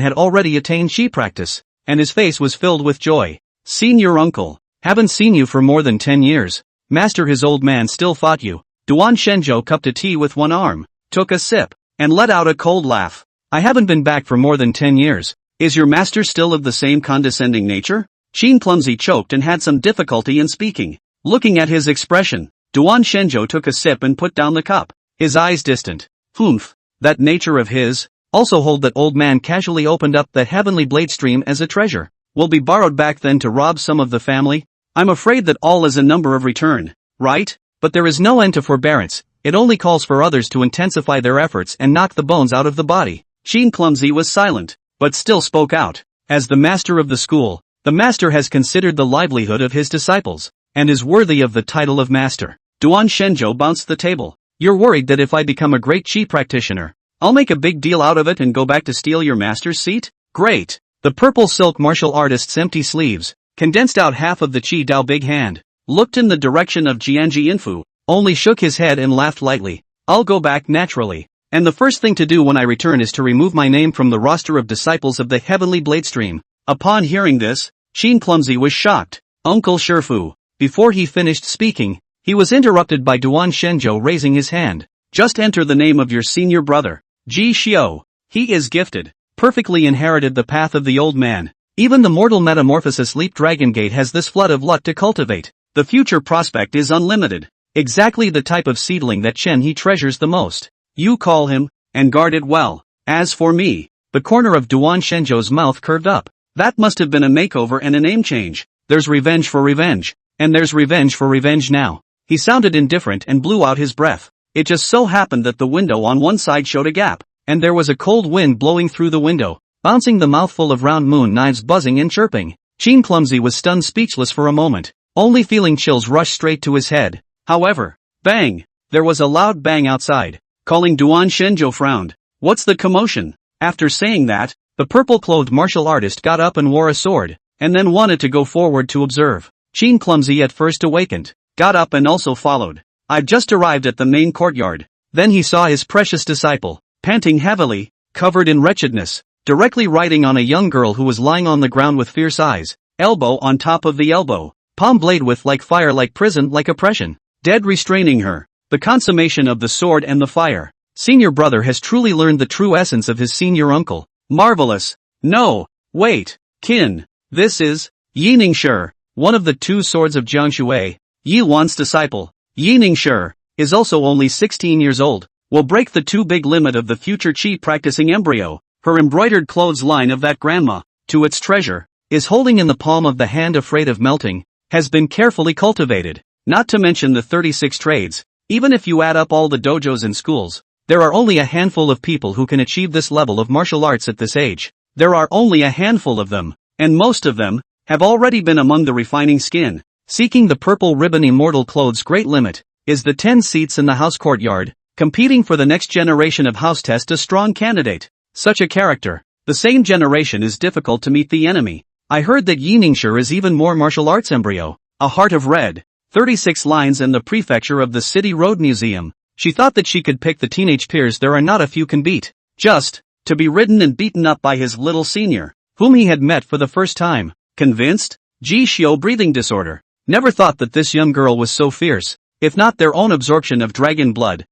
had already attained qi practice, and his face was filled with joy. Seen your uncle. Haven't seen you for more than 10 years. Master, his old man still fought you. Duan Shenzhou cupped a tea with one arm, took a sip, and let out a cold laugh. I haven't been back for more than 10 years. Is your master still of the same condescending nature? Qin Clumsy choked and had some difficulty in speaking. Looking at his expression, Duan Shenzhou took a sip and put down the cup, his eyes distant. Humph, that nature of his? Also hold that old man casually opened up the heavenly blade stream as a treasure. Will be borrowed back then to rob some of the family? I'm afraid that all is a number of return, right? But there is no end to forbearance, it only calls for others to intensify their efforts and knock the bones out of the body. Chin Clumsy was silent, but still spoke out. As the master of the school, the master has considered the livelihood of his disciples, and is worthy of the title of master. Duan Shenzhou bounced the table. You're worried that if I become a great chi practitioner, I'll make a big deal out of it and go back to steal your master's seat? Great! The purple silk martial artist's empty sleeves, condensed out half of the Chi Dao big hand, looked in the direction of Jianji Infu, only shook his head and laughed lightly. I'll go back naturally, and the first thing to do when I return is to remove my name from the roster of disciples of the heavenly blade stream. Upon hearing this, Chin Clumsy was shocked. Uncle Shifu. Before he finished speaking, he was interrupted by Duan Shenzhou raising his hand. Just enter the name of your senior brother, Ji Xiao. He is gifted, perfectly inherited the path of the old man. Even the mortal metamorphosis leap dragon gate has this flood of luck to cultivate. The future prospect is unlimited. Exactly the type of seedling that Chen he treasures the most. You call him, and guard it well. As for me, the corner of Duan Shenzhou's mouth curved up. That must have been a makeover and a name change. There's revenge for revenge. And there's revenge for revenge now. He sounded indifferent and blew out his breath. It just so happened that the window on one side showed a gap, and there was a cold wind blowing through the window, bouncing the mouthful of round moon knives buzzing and chirping. Chin Clumsy was stunned speechless for a moment, only feeling chills rush straight to his head. However, bang! There was a loud bang outside. Calling Duan Shenzhou frowned. What's the commotion? After saying that, the purple-clothed martial artist got up and wore a sword, and then wanted to go forward to observe. Chin Clumsy at first awakened, got up and also followed. I've just arrived at the main courtyard. Then he saw his precious disciple, panting heavily, covered in wretchedness, directly riding on a young girl who was lying on the ground with fierce eyes, elbow on top of the elbow, palm blade with like fire like prison like oppression, dead restraining her. The consummation of the sword and the fire. Senior brother has truly learned the true essence of his senior uncle. Marvelous. No, wait, kin. This is Yi Ningshi, one of the two swords of Jiang Shui, Yi Wan's disciple. Yi Ningshi is also only 16 years old, will break the too big limit of the future chi practicing embryo. Her embroidered clothes line of that grandma, to its treasure, is holding in the palm of the hand afraid of melting, has been carefully cultivated, not to mention the 36 trades. Even if you add up all the dojos and schools, there are only a handful of people who can achieve this level of martial arts at this age. There are only a handful of them, and most of them have already been among the refining skin. Seeking the purple ribbon immortal clothes great limit, is the 10 seats in the house courtyard, competing for the next generation of house test a strong candidate. Such a character, the same generation is difficult to meet the enemy. I heard that Yi Ningshi is even more martial arts embryo, a heart of red. 36 lines and the prefecture of the City Road Museum. She thought that she could pick the teenage peers there are not a few can beat. Just, to be ridden and beaten up by his little senior, whom he had met for the first time. Convinced? Ji Xiao breathing disorder. Never thought that this young girl was so fierce. If not their own absorption of dragon blood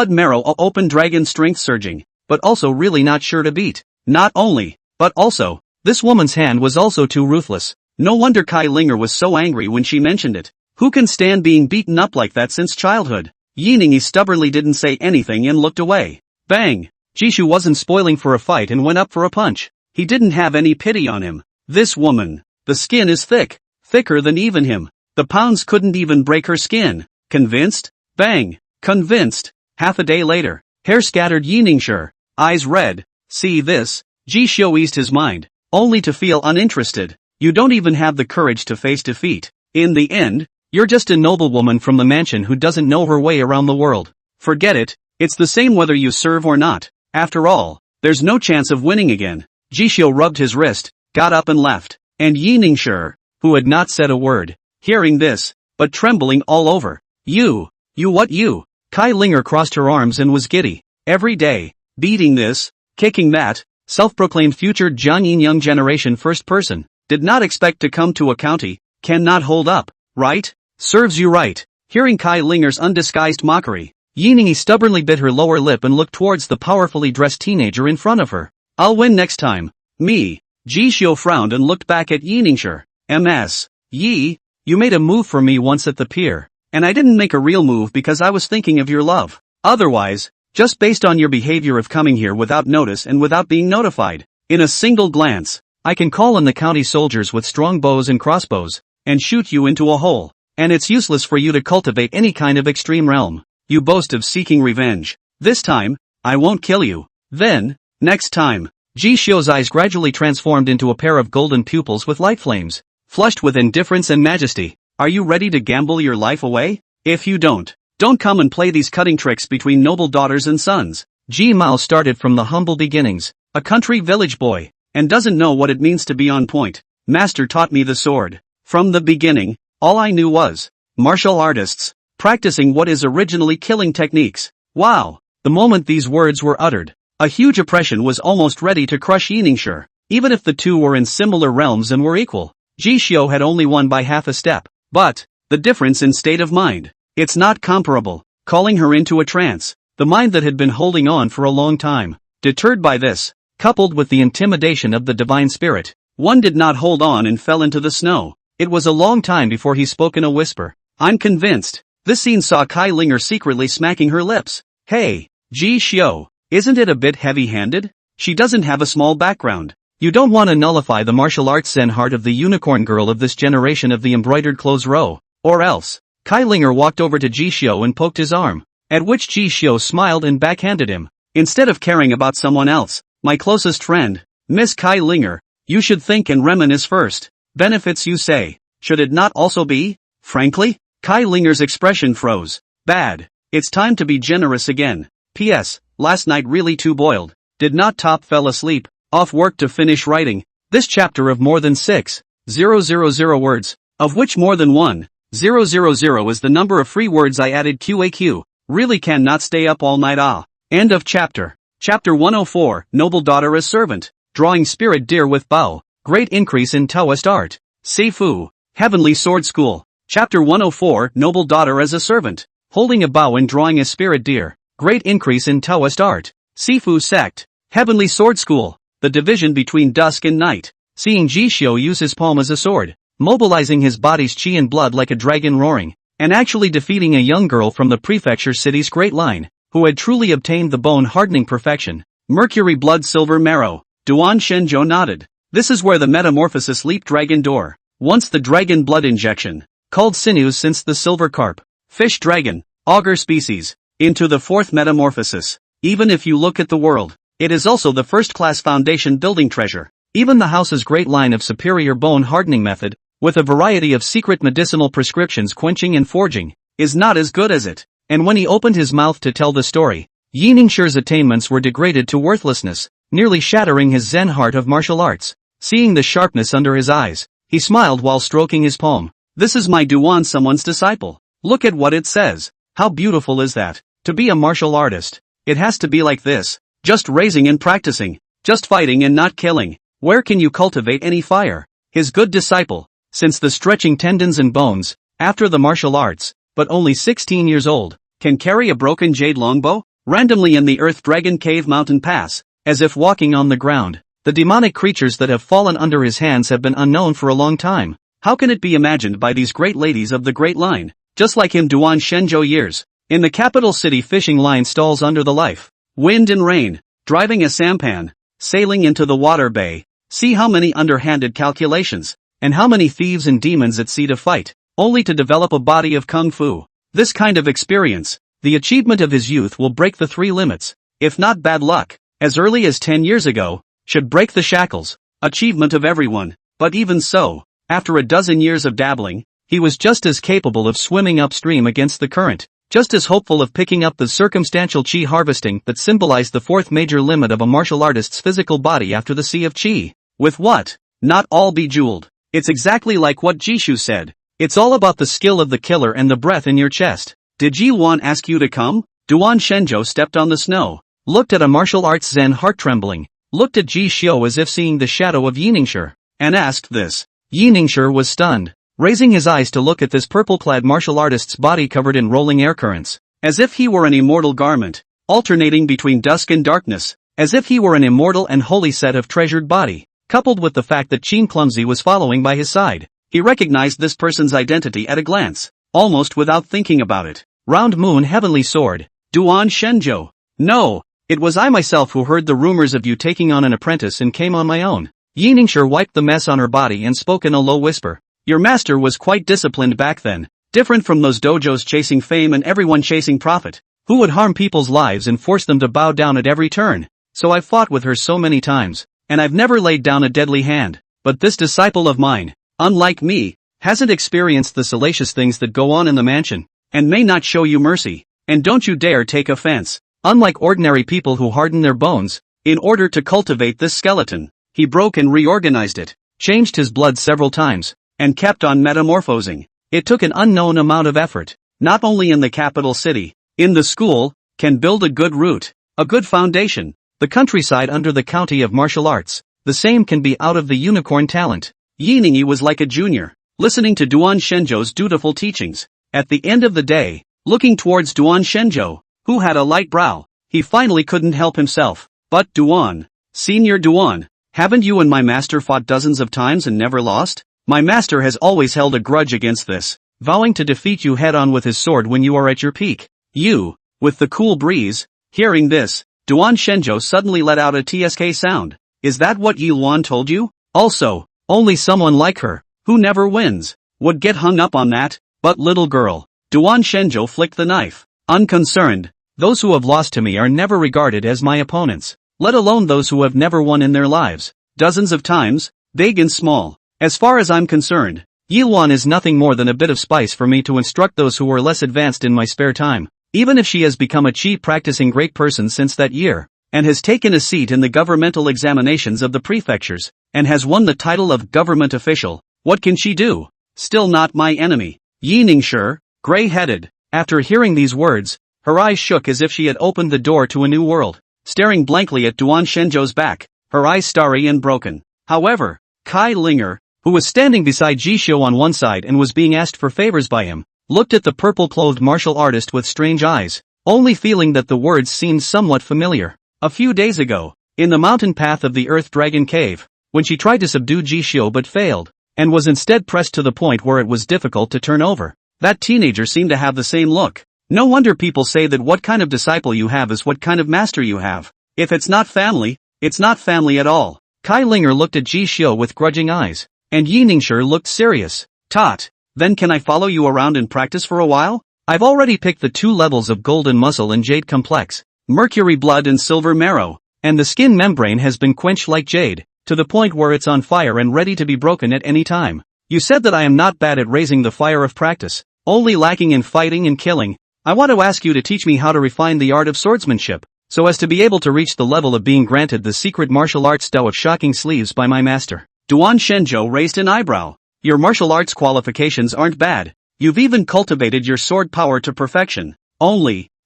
marrow a open dragon strength surging, but also really not sure to beat. Not only, but also, this woman's hand was also too ruthless. No wonder Kai Linger was so angry when she mentioned it. Who can stand being beaten up like that since childhood? Yi Ningyi stubbornly didn't say anything and looked away. Bang! Jishu wasn't spoiling for a fight and went up for a punch. He didn't have any pity on him. This woman, the skin is thick, thicker than even him. The pounds couldn't even break her skin. Convinced? Bang! Convinced. Half a day later, hair scattered Yi Ningshi, eyes red. See this? Ji Xiu eased his mind, only to feel uninterested. You don't even have the courage to face defeat. In the end, you're just a noblewoman from the mansion who doesn't know her way around the world. Forget it, it's the same whether you serve or not. After all, there's no chance of winning again. Jishio rubbed his wrist, got up and left, and Yi Ningshi, who had not said a word, hearing this, but trembling all over. You what you? Kai Linger crossed her arms and was giddy. Every day, beating this, kicking that, self-proclaimed future Jiang Yin young generation first person, did not expect to come to a county, cannot hold up, right? Serves you right. Hearing Kai Linger's undisguised mockery, Yi Ningyi stubbornly bit her lower lip and looked towards the powerfully dressed teenager in front of her. I'll win next time. Me. Ji Xiu frowned and looked back at Yi Ningshi. MS. Yi, you made a move for me once at the pier, and I didn't make a real move because I was thinking of your love. Otherwise, Just based on your behavior of coming here without notice and without being notified. In a single glance, I can call in the county soldiers with strong bows and crossbows, and shoot you into a hole. And it's useless for you to cultivate any kind of extreme realm. You boast of seeking revenge. This time, I won't kill you. Then, next time. Ji Xiu's eyes gradually transformed into a pair of golden pupils with light flames, flushed with indifference and majesty. Are you ready to gamble your life away? If you don't come and play these cutting tricks between noble daughters and sons. Ji Mao started from the humble beginnings, a country village boy, and doesn't know what it means to be on point. Master taught me the sword. From the beginning, all I knew was martial artists, practicing what is originally killing techniques. Wow! The moment these words were uttered, a huge oppression was almost ready to crush Yiningshi. Even if the two were in similar realms and were equal, Ji Xiu had only won by half a step. But the difference in state of mind, it's not comparable. Calling her into a trance, the mind that had been holding on for a long time, deterred by this, coupled with the intimidation of the divine spirit, one did not hold on and fell into the snow. It was a long time before he spoke in a whisper. I'm convinced. This scene saw Kai Linger secretly smacking her lips. Hey, Ji Xiu, isn't it a bit heavy-handed? She doesn't have a small background. You don't want to nullify the martial arts zen heart of the unicorn girl of this generation of the embroidered clothes row, or else. Kai Linger walked over to Ji Xiu and poked his arm, at which Ji Xiu smiled and backhanded him. Instead of caring about someone else, my closest friend, Miss Kai Linger, you should think and reminisce first. Benefits you say, should it not also be? Frankly, Kai Linger's expression froze. Bad. It's time to be generous again. P.S. Last night really too boiled. Did not top fell asleep, off work to finish writing this chapter of more than 6,000 words, of which more than 1,000 is the number of free words I added QAQ. Really cannot stay up all night. End of chapter. Chapter 104, Noble Daughter as Servant. Drawing Spirit Deer with Bow. Great increase in Taoist art. Sifu. Heavenly Sword School. Chapter 104, Noble Daughter as a Servant. Holding a bow and drawing a spirit deer. Great increase in Taoist art. Sifu Sect. Heavenly Sword School. The division between dusk and night. Seeing Ji Xiu use his palm as a sword, mobilizing his body's chi and blood like a dragon roaring, and actually defeating a young girl from the prefecture city's great line, who had truly obtained the bone-hardening perfection. Mercury Blood Silver Marrow. Duan Shenzhou nodded. This is where the metamorphosis leap dragon door. Once the dragon blood injection, called sinews since the silver carp, fish dragon, auger species, into the fourth metamorphosis. Even if you look at the world, it is also the first-class foundation building treasure. Even the house's great line of superior bone-hardening method, with a variety of secret medicinal prescriptions quenching and forging, is not as good as it. And when he opened his mouth to tell the story, Yiningshi's attainments were degraded to worthlessness, nearly shattering his zen heart of martial arts. Seeing the sharpness under his eyes, he smiled while stroking his palm. This is my Duan someone's disciple. Look at what it says. How beautiful is that? To be a martial artist, it has to be like this. Just raising and practicing. Just fighting and not killing. Where can you cultivate any fire? His good disciple, since the stretching tendons and bones, after the martial arts, but only 16 years old, can carry a broken jade longbow? Randomly in the Earth Dragon Cave Mountain Pass, as if walking on the ground. The demonic creatures that have fallen under his hands have been unknown for a long time. How can it be imagined by these great ladies of the Great Line? Just like him Duan Shenzhou years. In the capital city fishing line stalls under the life, wind and rain, driving a sampan, sailing into the water bay. See how many underhanded calculations, and how many thieves and demons at sea to fight, only to develop a body of kung fu. This kind of experience, the achievement of his youth will break the 3 limits, if not bad luck, as early as 10 years ago, should break the shackles, achievement of everyone. But even so, after a dozen years of dabbling, he was just as capable of swimming upstream against the current, just as hopeful of picking up the circumstantial chi harvesting that symbolized the 4th major limit of a martial artist's physical body after the sea of chi. With what? Not all bejeweled. It's exactly like what Jishu said. It's all about the skill of the killer and the breath in your chest. Did Ji Wan ask you to come? Duan Shenzhou stepped on the snow, looked at a martial arts zen heart trembling, looked at Ji Xiu as if seeing the shadow of Yiningshi, and asked this. Yiningshi was stunned, raising his eyes to look at this purple-clad martial artist's body covered in rolling air currents, as if he were an immortal garment, alternating between dusk and darkness, as if he were an immortal and holy set of treasured body. Coupled with the fact that Qin Clumsy was following by his side, he recognized this person's identity at a glance, almost without thinking about it. Round Moon Heavenly Sword, Duan Shenzhou. No, it was I myself who heard the rumors of you taking on an apprentice and came on my own. Yi Ningxue wiped the mess on her body and spoke in a low whisper. Your master was quite disciplined back then, different from those dojos chasing fame and everyone chasing profit, who would harm people's lives and force them to bow down at every turn. So I've fought with her so many times, and I've never laid down a deadly hand. But this disciple of mine, unlike me, hasn't experienced the salacious things that go on in the mansion, and may not show you mercy, and don't you dare take offense. Unlike ordinary people who harden their bones, in order to cultivate this skeleton, he broke and reorganized it, changed his blood several times, and kept on metamorphosing. It took an unknown amount of effort, not only in the capital city, in the school, can build a good root, a good foundation, the countryside under the county of martial arts, the same can be out of the unicorn talent. Yi Ningyi was like a junior, listening to Duan Shenzhou's dutiful teachings. At the end of the day, looking towards Duan Shenzhou, who had a light brow, he finally couldn't help himself. But Duan, Senior Duan, haven't you and my master fought dozens of times and never lost? My master has always held a grudge against this, vowing to defeat you head-on with his sword when you are at your peak. You, with the cool breeze. Hearing this, Duan Shenzhou suddenly let out a tsk sound. Is that what Yi Luan told you? Also, only someone like her, who never wins, would get hung up on that. But little girl, Duan Shenzhou flicked the knife. Unconcerned, those who have lost to me are never regarded as my opponents, let alone those who have never won in their lives, dozens of times, big and small. As far as I'm concerned, Yi Luan is nothing more than a bit of spice for me to instruct those who are less advanced in my spare time, even if she has become a chief practicing great person since that year, and has taken a seat in the governmental examinations of the prefectures, and has won the title of government official. What can she do? Still not my enemy. Yi Ningxue, gray-headed, after hearing these words, her eyes shook as if she had opened the door to a new world, staring blankly at Duan Shenzhou's back, her eyes starry and broken. However, Kai Linger, who was standing beside Ji Xiu on one side and was being asked for favors by him, looked at the purple-clothed martial artist with strange eyes, only feeling that the words seemed somewhat familiar. A few days ago, in the mountain path of the Earth Dragon Cave, when she tried to subdue Ji Xiu but failed, and was instead pressed to the point where it was difficult to turn over. That teenager seemed to have the same look. No wonder people say that what kind of disciple you have is what kind of master you have. If it's not family, it's not family at all. Kai Linger looked at Ji Xiu with grudging eyes, and Yi Ningxue looked serious. Tot, then can I follow you around and practice for a while? I've already picked the 2 levels of golden muscle and jade complex, mercury blood and silver marrow, and the skin membrane has been quenched like jade, to the point where it's on fire and ready to be broken at any time. You said that I am not bad at raising the fire of practice, only lacking in fighting and killing. I want to ask you to teach me how to refine the art of swordsmanship, so as to be able to reach the level of being granted the secret martial arts Dao of shocking sleeves by my master. Duan Shenzhou raised an eyebrow. Your martial arts qualifications aren't bad. You've even cultivated your sword power to perfection.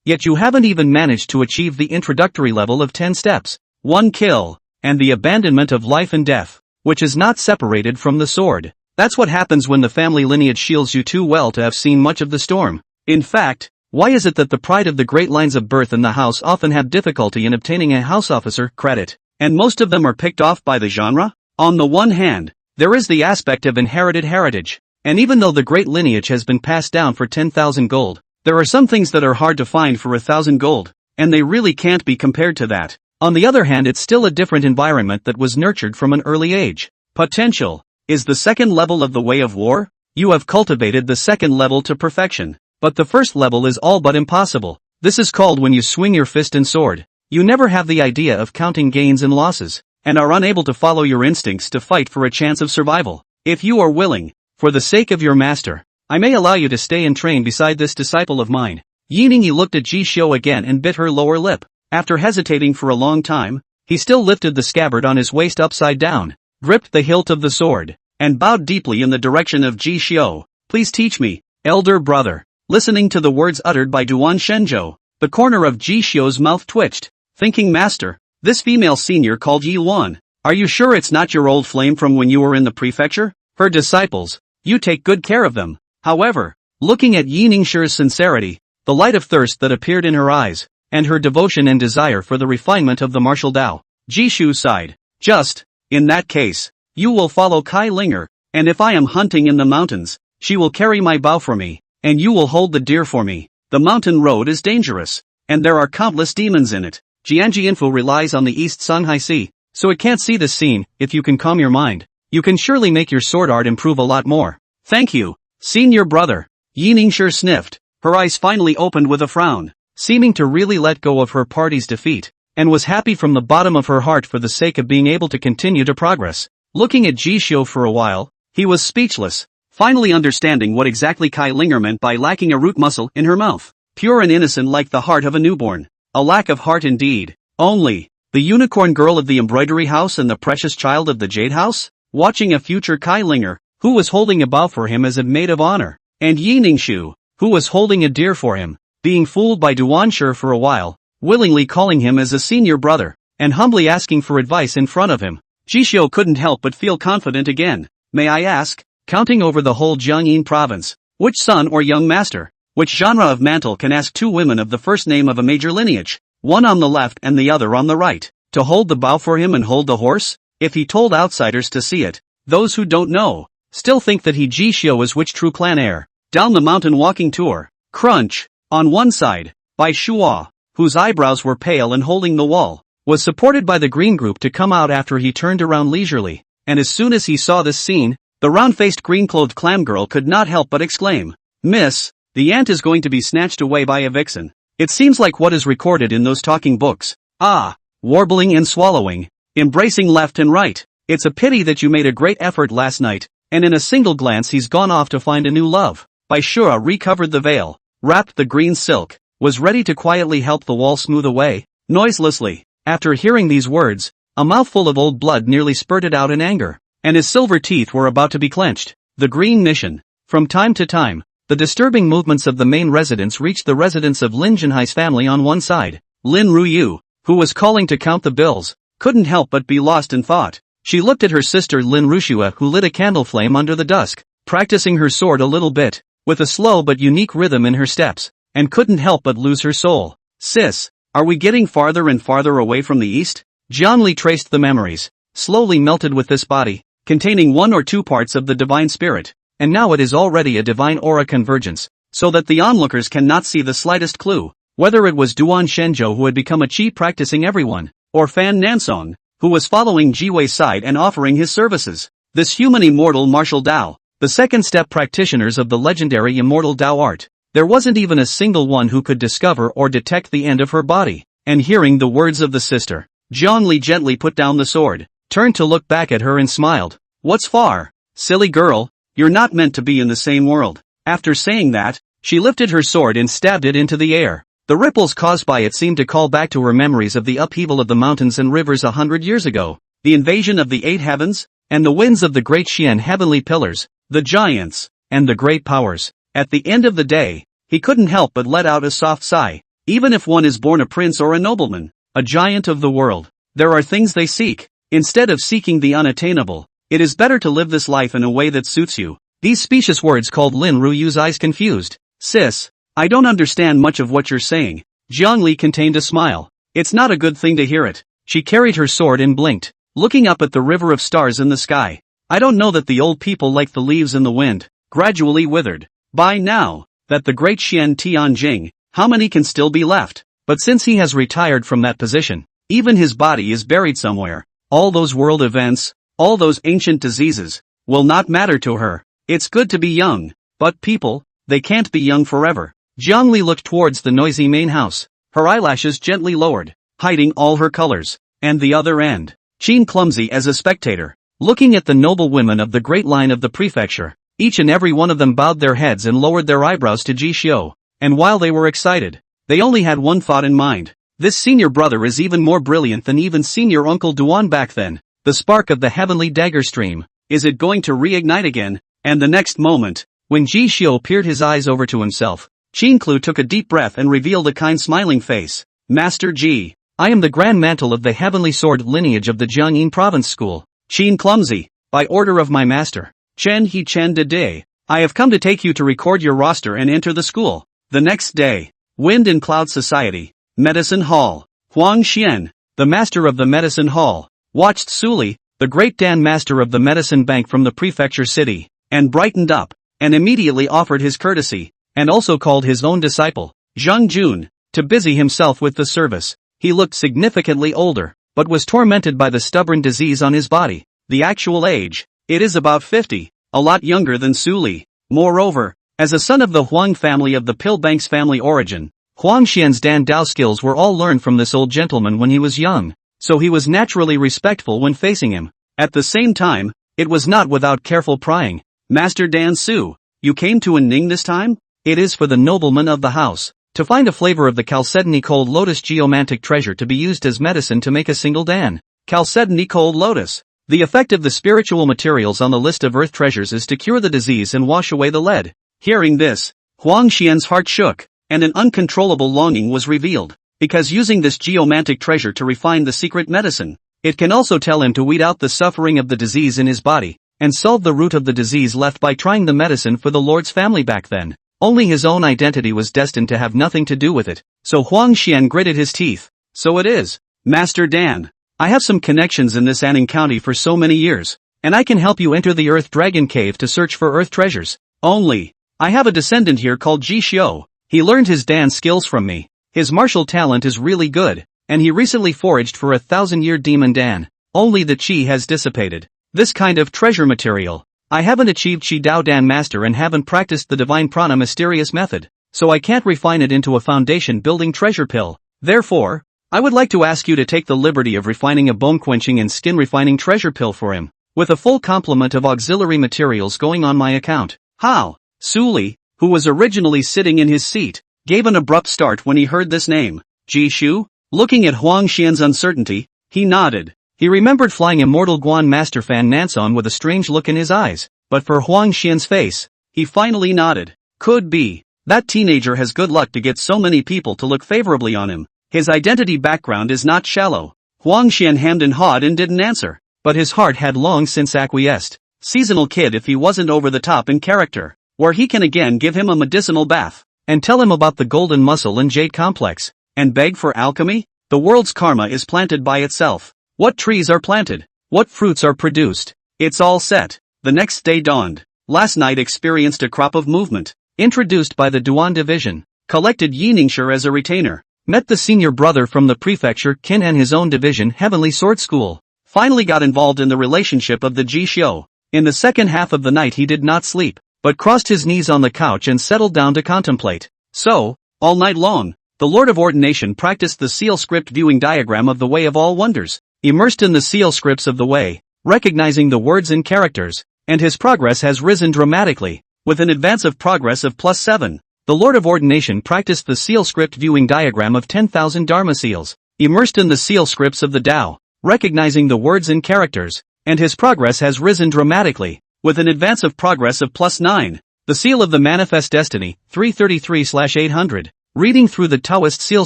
Yet you haven't even managed to achieve the introductory level of 10 steps, 1 kill, and the abandonment of life and death, which is not separated from the sword. That's what happens when the family lineage shields you too well to have seen much of the storm. In fact, why is it that the pride of the great lines of birth in the house often have difficulty in obtaining a house officer credit, and most of them are picked off by the genre? On the one hand, there is the aspect of inherited heritage, and even though the great lineage has been passed down for 10,000 gold, there are some things that are hard to find for 1,000 gold, and they really can't be compared to that. On the other hand, it's still a different environment that was nurtured from an early age. Potential is the second level of the way of war. You have cultivated the second level to perfection, but the first level is all but impossible. This is called when you swing your fist and sword. You never have the idea of counting gains and losses, and are unable to follow your instincts to fight for a chance of survival. If you are willing, for the sake of your master, I may allow you to stay and train beside this disciple of mine. Yi Ningyi looked at Ji Xiu again and bit her lower lip. After hesitating for a long time, he still lifted the scabbard on his waist upside down, gripped the hilt of the sword, and bowed deeply in the direction of Ji Xiu. Please teach me, elder brother. Listening to the words uttered by Duan Shenzhou, the corner of Ji Xiu's mouth twitched, thinking, master, this female senior called Yi Luan. Are you sure it's not your old flame from when you were in the prefecture? Her disciples, you take good care of them. However, looking at Yi Ningxue's sincerity, the light of thirst that appeared in her eyes, and her devotion and desire for the refinement of the martial Dao, Ji Xiu sighed. Just, in that case, you will follow Kai Linger, and if I am hunting in the mountains, she will carry my bow for me, and you will hold the deer for me. The mountain road is dangerous, and there are countless demons in it. Jianji Info relies on the East Songhai Sea, so it can't see this scene. If you can calm your mind, you can surely make your sword art improve a lot more. Thank you, senior brother. Yi Ningshi sniffed. Her eyes finally opened with a frown, seeming to really let go of her party's defeat, and was happy from the bottom of her heart for the sake of being able to continue to progress. Looking at Ji Xiu for a while, he was speechless, finally understanding what exactly Kai Linger meant by lacking a root muscle in her mouth. Pure and innocent like the heart of a newborn. A lack of heart indeed. Only the unicorn girl of the embroidery house and the precious child of the jade house? Watching a future Kai Linger, who was holding a bow for him as a maid of honor, and Yi Ningshi, who was holding a deer for him, being fooled by Duanshi for a while, willingly calling him as a senior brother, and humbly asking for advice in front of him. Jishio couldn't help but feel confident again. May I ask, counting over the whole Jiangyin province, which son or young master, which genre of mantle can ask two women of the first name of a major lineage, one on the left and the other on the right, to hold the bow for him and hold the horse? If he told outsiders to see it, those who don't know, still think that he Jishio is which true clan heir. Down the mountain walking tour. Crunch. On one side, by Shuo, whose eyebrows were pale and holding the wall, was supported by the green group to come out after he turned around leisurely, and as soon as he saw this scene, the round-faced green-clothed clam girl could not help but exclaim, "Miss, the ant is going to be snatched away by a vixen. It seems like what is recorded in those talking books. Ah, warbling and swallowing, embracing left and right. It's a pity that you made a great effort last night, and in a single glance he's gone off to find a new love." Bai Shua recovered the veil, wrapped the green silk, was ready to quietly help the wall smooth away, noiselessly. After hearing these words, a mouthful of old blood nearly spurted out in anger, and his silver teeth were about to be clenched. The green mission. From time to time, the disturbing movements of the main residence reached the residence of Lin Jinhai's family on one side. Lin Ruyu, who was calling to count the bills, couldn't help but be lost in thought. She looked at her sister Lin Rushua, who lit a candle flame under the dusk, practicing her sword a little bit, with a slow but unique rhythm in her steps, and couldn't help but lose her soul. "Sis, are we getting farther and farther away from the east?" Jiangli traced the memories, slowly melted with this body, containing one or two parts of the divine spirit, and now it is already a divine aura convergence, so that the onlookers cannot see the slightest clue, whether it was Duan Shenzhou who had become a chi practicing everyone, or Fan Nansong, who was following Jiwei's side and offering his services. This human immortal martial Dao, the second step practitioners of the legendary immortal Dao art, there wasn't even a single one who could discover or detect the end of her body. And hearing the words of the sister, Zhongli gently put down the sword, turned to look back at her and smiled. "What's far? Silly girl, you're not meant to be in the same world." After saying that, she lifted her sword and stabbed it into the air. The ripples caused by it seemed to call back to her memories of the upheaval of the mountains and rivers 100 years ago, the invasion of the 8 heavens, and the winds of the great Xian heavenly pillars, the giants, and the great powers. At the end of the day, he couldn't help but let out a soft sigh. Even if one is born a prince or a nobleman, a giant of the world, there are things they seek. Instead of seeking the unattainable, it is better to live this life in a way that suits you. These specious words called Lin Ruyu's eyes confused. "Sis, I don't understand much of what you're saying." Jiangli contained a smile. "It's not a good thing to hear it." She carried her sword and blinked, looking up at the river of stars in the sky. "I don't know that the old people like the leaves in the wind, gradually withered. By now, that the great Xian Tianjing, how many can still be left? But since he has retired from that position, even his body is buried somewhere. All those world events, all those ancient diseases, will not matter to her. It's good to be young, but people, they can't be young forever." Jiangli looked towards the noisy main house, her eyelashes gently lowered, hiding all her colors. And the other end, Qin clumsy as a spectator, looking at the noble women of the great line of the prefecture. Each and every one of them bowed their heads and lowered their eyebrows to Ji Xiu, and while they were excited, they only had one thought in mind. This senior brother is even more brilliant than even senior uncle Duan back then. The spark of the heavenly dagger stream, is it going to reignite again? And the next moment, when Ji Xiu peered his eyes over to himself, Qin Klu took a deep breath and revealed a kind smiling face. "Master Ji, I am the grand mantle of the heavenly sword lineage of the Jiangyin province school. Qin clumsy, by order of my master, Chen He Chen de Day, I have come to take you to record your roster and enter the school." The next day, Wind and Cloud Society, Medicine Hall. Huang Xian, the master of the Medicine Hall, watched Suli, the great Dan master of the Medicine Bank from the prefecture city, and brightened up, and immediately offered his courtesy, and also called his own disciple, Zhang Jun, to busy himself with the service. He looked significantly older, but was tormented by the stubborn disease on his body. The actual age, it is about 50, a lot younger than Su Li. Moreover, as a son of the Huang family of the Pillbank's family origin, Huang Xian's Dan Dao skills were all learned from this old gentleman when he was young, so he was naturally respectful when facing him. At the same time, it was not without careful prying. Master Dan Su, you came to Ning this time? It is for the nobleman of the house, to find a flavor of the Chalcedony cold lotus geomantic treasure to be used as medicine to make a single Dan. Chalcedony cold lotus. The effect of the spiritual materials on the list of earth treasures is to cure the disease and wash away the lead. Hearing this, Huang Xian's heart shook, and an uncontrollable longing was revealed, because using this geomantic treasure to refine the secret medicine, it can also tell him to weed out the suffering of the disease in his body, and solve the root of the disease left by trying the medicine for the Lord's family back then. Only his own identity was destined to have nothing to do with it, so Huang Xian gritted his teeth. So it is, Master Dan. I have some connections in this Anning County for so many years, and I can help you enter the Earth Dragon Cave to search for Earth treasures. Only, I have a descendant here called Ji Xiu. He learned his Dan skills from me. His martial talent is really good, and he recently foraged for 1,000-year demon Dan. Only the Qi has dissipated. This kind of treasure material. I haven't achieved Qi Dao Dan Master and haven't practiced the Divine Prana mysterious method, so I can't refine it into a foundation-building treasure pill. Therefore, I would like to ask you to take the liberty of refining a bone-quenching and skin-refining treasure pill for him, with a full complement of auxiliary materials going on my account. How? Su Li, who was originally sitting in his seat, gave an abrupt start when he heard this name. Ji Shu? Looking at Huang Xian's uncertainty, he nodded. He remembered flying immortal Guan Master Fan Nanson with a strange look in his eyes, but for Huang Xian's face, he finally nodded. Could be. That teenager has good luck to get so many people to look favorably on him. His identity background is not shallow. Huang Xian hemmed and hawed and didn't answer, but his heart had long since acquiesced. Seasonal kid if he wasn't over the top in character, where he can again give him a medicinal bath, and tell him about the golden muscle and jade complex, and beg for alchemy? The world's karma is planted by itself. What trees are planted? What fruits are produced? It's all set. The next day dawned. Last night experienced a crop of movement. Introduced by the Duan Division. Collected Yiningsher as a retainer. Met the senior brother from the prefecture Qin and his own division Heavenly Sword School. Finally got involved in the relationship of the Ji Xiu. In the second half of the night he did not sleep, but crossed his knees on the couch and settled down to contemplate. So, all night long, the Lord of Ordination practiced the seal script viewing diagram of the Way of All Wonders, immersed in the seal scripts of the Way, recognizing the words and characters, and his progress has risen dramatically, with an advance of progress of +7. The Lord of Ordination practiced the seal script viewing diagram of 10,000 Dharma seals, immersed in the seal scripts of the Tao, recognizing the words and characters, and his progress has risen dramatically, with an advance of progress of +9. The seal of the manifest destiny, 333/800. Reading through the Taoist seal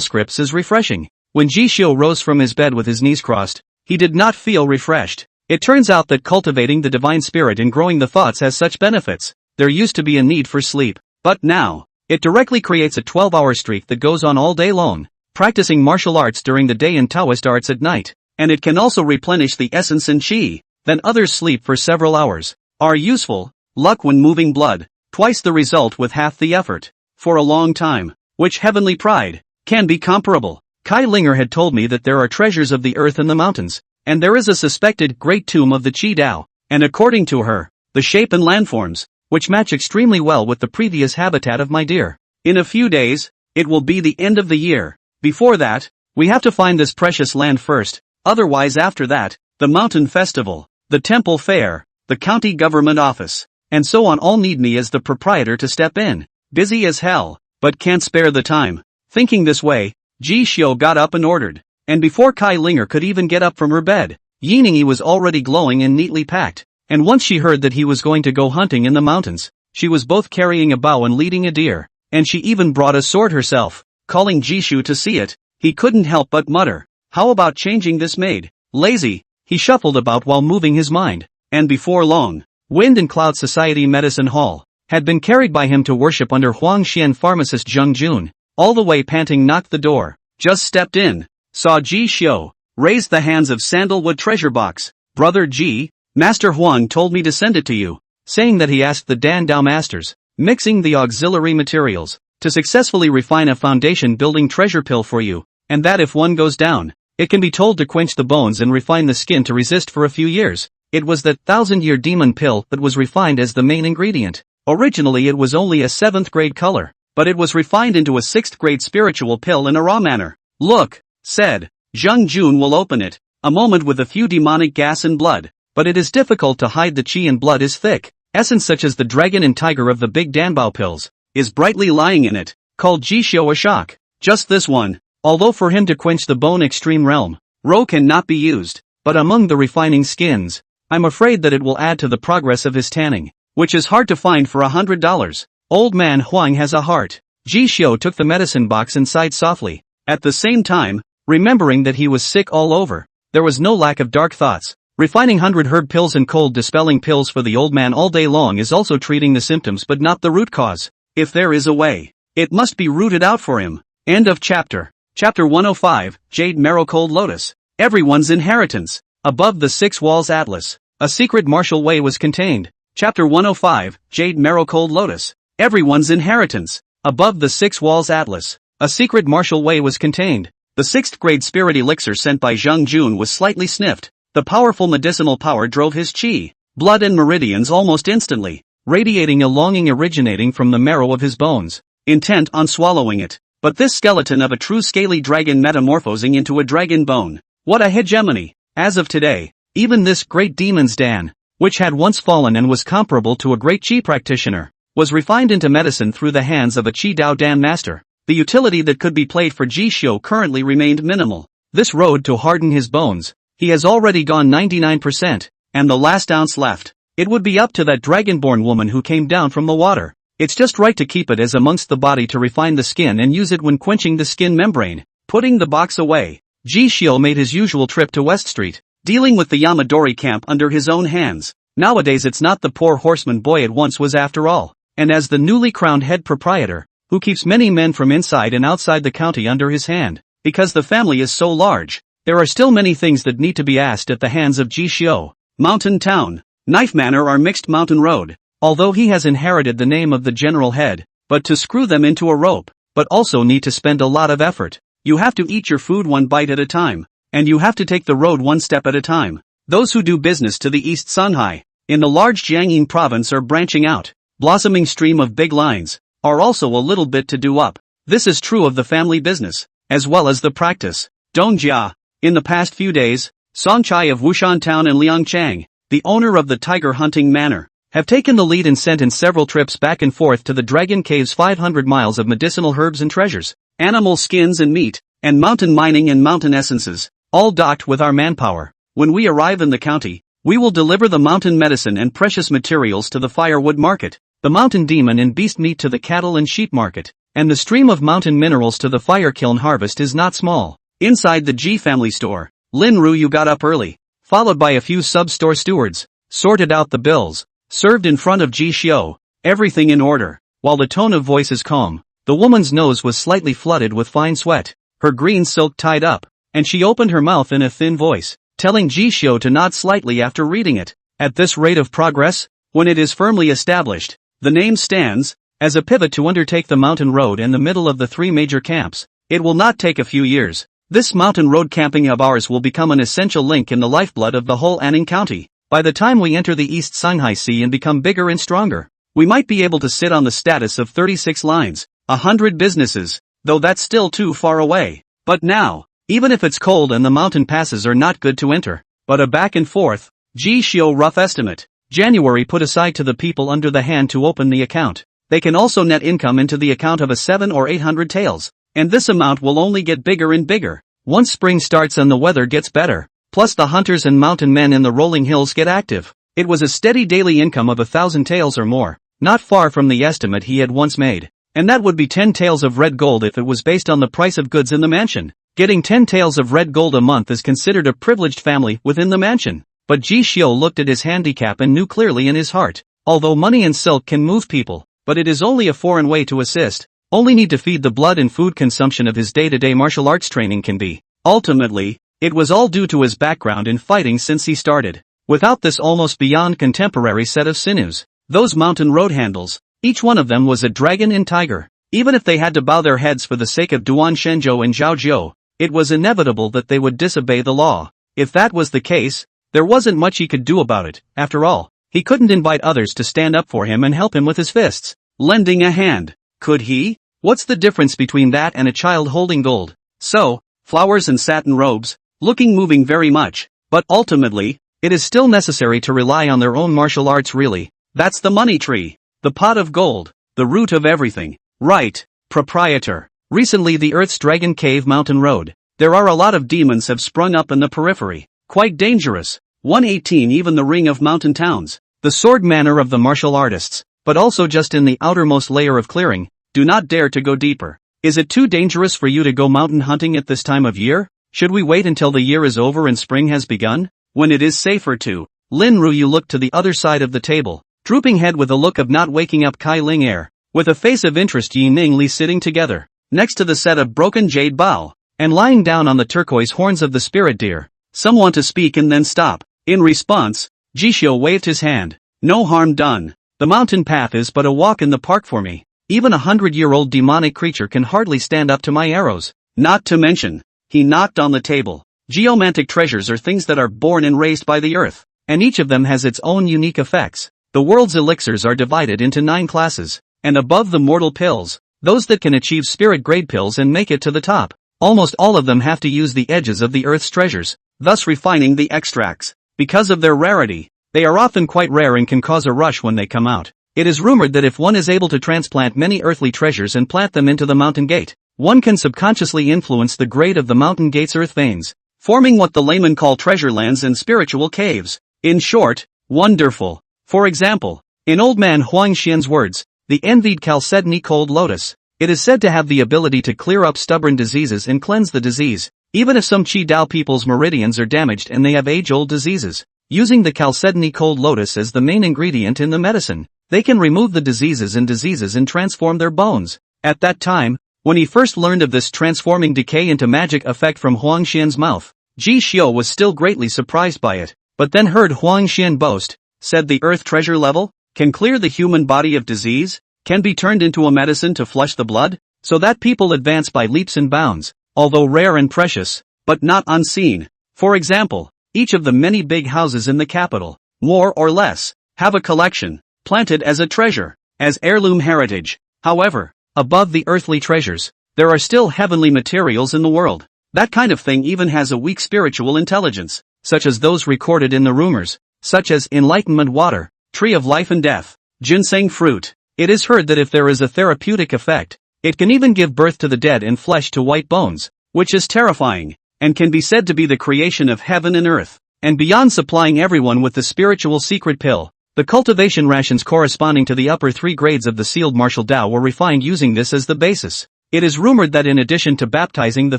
scripts is refreshing. When Ji Xiu rose from his bed with his knees crossed, he did not feel refreshed. It turns out that cultivating the divine spirit and growing the thoughts has such benefits. There used to be a need for sleep, but now, it directly creates a 12-hour streak that goes on all day long, practicing martial arts during the day and Taoist arts at night, and it can also replenish the essence and qi. Then others sleep for several hours. Are useful, luck when moving blood, twice the result with half the effort, for a long time, which heavenly pride, can be comparable. Kai Linger had told me that there are treasures of the earth in the mountains, and there is a suspected great tomb of the Qi Dao, and according to her, the shape and landforms, which match extremely well with the previous habitat of my deer. In a few days, it will be the end of the year. Before that, we have to find this precious land first, otherwise after that, the mountain festival, the temple fair, the county government office, and so on all need me as the proprietor to step in. Busy as hell, but can't spare the time. Thinking this way, Ji Xiu got up and ordered, and before Kai Linger could even get up from her bed, Yiningi was already glowing and neatly packed. And once she heard that he was going to go hunting in the mountains, she was both carrying a bow and leading a deer, and she even brought a sword herself. Calling Jishu to see it, he couldn't help but mutter, "How about changing this maid?" Lazy, he shuffled about while moving his mind, and before long, Wind and Cloud Society Medicine Hall had been carried by him to worship under Huang Xian pharmacist Zheng Jun. All the way panting knocked the door, just stepped in, saw Ji Xiu, raised the hands of sandalwood treasure box. "Brother Ji, Master Huang told me to send it to you," saying that he asked the Dan Dao masters, mixing the auxiliary materials, to successfully refine a foundation-building treasure pill for you, and that if one goes down, it can be told to quench the bones and refine the skin to resist for a few years. It was that 1000-year demon pill that was refined as the main ingredient. Originally it was only a 7th grade color, but it was refined into a 6th grade spiritual pill in a raw manner. Look, said Zheng Jun, will open it. A moment with a few demonic gas and blood, but it is difficult to hide the qi, and blood is thick. Essence such as the dragon and tiger of the big danbao pills is brightly lying in it, called Jishio a shock. Just this one. Although for him to quench the bone extreme realm, Ro cannot be used, but among the refining skins, I'm afraid that it will add to the progress of his tanning, which is hard to find for $100. Old man Huang has a heart. Jishio took the medicine box and sighed softly, at the same time, remembering that he was sick all over. There was no lack of dark thoughts. Refining 100 herb pills and cold dispelling pills for the old man all day long is also treating the symptoms but not the root cause. If there is a way, it must be rooted out for him. End of chapter. Chapter 105, Jade Marigold Lotus. Everyone's inheritance. Above the 6 walls atlas, a secret martial way was contained. Chapter 105, Jade Marigold Lotus. Everyone's inheritance. Above the 6 walls atlas, a secret martial way was contained. The 6th grade spirit elixir sent by Zheng Jun was slightly sniffed. The powerful medicinal power drove his qi, blood and meridians almost instantly, radiating a longing originating from the marrow of his bones, intent on swallowing it. But this skeleton of a true scaly dragon metamorphosing into a dragon bone, what a hegemony! As of today, even this great demon's dan, which had once fallen and was comparable to a great qi practitioner, was refined into medicine through the hands of a qi Dao Dan master. The utility that could be played for Jishio currently remained minimal. This road to harden his bones, he has already gone 99%, and the last ounce left. It would be up to that dragonborn woman who came down from the water. It's just right to keep it as amongst the body to refine the skin and use it when quenching the skin membrane. Putting the box away, Jishio made his usual trip to West Street, dealing with the Yamadori camp under his own hands. Nowadays it's not the poor horseman boy it once was after all, and as the newly crowned head proprietor, who keeps many men from inside and outside the county under his hand, because the family is so large, there are still many things that need to be asked at the hands of Jishio. Mountain Town, Knife Manor or Mixed Mountain Road. Although he has inherited the name of the general head, but to screw them into a rope, but also need to spend a lot of effort. You have to eat your food one bite at a time, and you have to take the road one step at a time. Those who do business to the east Sunhai, in the large Jiangyin province are branching out, blossoming stream of big lines, are also a little bit to do up. This is true of the family business, as well as the practice. Dongjia. In the past few days, Songchai of Wushan Town and Liangchang, the owner of the tiger hunting manor, have taken the lead and sent in several trips back and forth to the Dragon Cave's 500 miles of medicinal herbs and treasures, animal skins and meat, and mountain mining and mountain essences, all docked with our manpower. When we arrive in the county, we will deliver the mountain medicine and precious materials to the firewood market, the mountain demon and beast meat to the cattle and sheep market, and the stream of mountain minerals to the fire kiln harvest is not small. Inside the G family store, Lin Ru got up early, followed by a few sub-store stewards, sorted out the bills, served in front of Jishio, everything in order. While the tone of voice is calm, the woman's nose was slightly flooded with fine sweat, her green silk tied up, and she opened her mouth in a thin voice, telling Jishio to nod slightly after reading it. At this rate of progress, when it is firmly established, the name stands as a pivot to undertake the mountain road in the middle of the 3 major camps. It will not take a few years. This mountain road camping of ours will become an essential link in the lifeblood of the whole Anning County. By the time we enter the East Shanghai Sea and become bigger and stronger, we might be able to sit on the status of 36 lines, 100 businesses, though that's still too far away. But now, even if it's cold and the mountain passes are not good to enter, but a back and forth, Jishio rough estimate, January put aside to the people under the hand to open the account. They can also net income into the account of a 7 or 800 taels, and this amount will only get bigger and bigger. Once spring starts and the weather gets better, plus the hunters and mountain men in the rolling hills get active, it was a steady daily income of 1,000 taels or more, not far from the estimate he had once made. And that would be 10 taels of red gold if it was based on the price of goods in the mansion. Getting 10 taels of red gold a month is considered a privileged family within the mansion. But Jishio looked at his handicap and knew clearly in his heart, although money and silk can move people, but it is only a foreign way to assist, only need to feed the blood and food consumption of his day-to-day martial arts training can be. Ultimately, it was all due to his background in fighting since he started. Without this almost beyond contemporary set of sinews, those mountain road handles, each one of them was a dragon and tiger. Even if they had to bow their heads for the sake of Duan Shenzhou and Zhao Jiu, it was inevitable that they would disobey the law. If that was the case, there wasn't much he could do about it. After all, he couldn't invite others to stand up for him and help him with his fists, lending a hand. Could he? What's the difference between that and a child holding gold? So, flowers and satin robes, moving very much, but ultimately, it is still necessary to rely on their own martial arts really. That's the money tree. The pot of gold. The root of everything. Right, proprietor. Recently the Earth's Dragon Cave Mountain Road. There are a lot of demons have sprung up in the periphery. Quite dangerous. 118 Even the ring of mountain towns. The sword manner of the martial artists, but also just in the outermost layer of clearing. Do not dare to go deeper. Is it too dangerous for you to go mountain hunting at this time of year? Should we wait until the year is over and spring has begun? When it is safer to. Lin Ru Yu looked to the other side of the table, drooping head with a look of not waking up Kai Ling air. With a face of interest Yi Ning Li sitting together, next to the set of broken jade bow, and lying down on the turquoise horns of the spirit deer. Some want to speak and then stop. In response, Jishio waved his hand. No harm done. The mountain path is but a walk in the park for me. Even 100-year-old demonic creature can hardly stand up to my arrows. Not to mention, he knocked on the table. Geomantic treasures are things that are born and raised by the earth, and each of them has its own unique effects. The world's elixirs are divided into 9 classes, and above the mortal pills, those that can achieve spirit-grade pills and make it to the top. Almost all of them have to use the edges of the earth's treasures, thus refining the extracts. Because of their rarity, they are often quite rare and can cause a rush when they come out. It is rumored that if one is able to transplant many earthly treasures and plant them into the mountain gate, one can subconsciously influence the grade of the mountain gate's earth veins, forming what the laymen call treasure lands and spiritual caves. In short, wonderful. For example, in old man Huang Xian's words, the envied Chalcedony cold lotus, it is said to have the ability to clear up stubborn diseases and cleanse the disease, even if some Qi Dao people's meridians are damaged and they have age-old diseases. Using the Chalcedony cold lotus as the main ingredient in the medicine, they can remove the diseases and transform their bones. At that time, when he first learned of this transforming decay into magic effect from Huang Xian's mouth, Ji Xiu was still greatly surprised by it, but then heard Huang Xian boast, said the earth treasure level, can clear the human body of disease, can be turned into a medicine to flush the blood, so that people advance by leaps and bounds, although rare and precious, but not unseen. For example, each of the many big houses in the capital, more or less, have a collection, planted as a treasure, as heirloom heritage. However, above the earthly treasures, there are still heavenly materials in the world. That kind of thing even has a weak spiritual intelligence, such as those recorded in the rumors, such as enlightenment water, tree of life and death, ginseng fruit. It is heard that if there is a therapeutic effect, it can even give birth to the dead and flesh to white bones, which is terrifying, and can be said to be the creation of heaven and earth. And beyond supplying everyone with the spiritual secret pill, the cultivation rations corresponding to the upper 3 grades of the sealed martial Tao were refined using this as the basis. It is rumored that in addition to baptizing the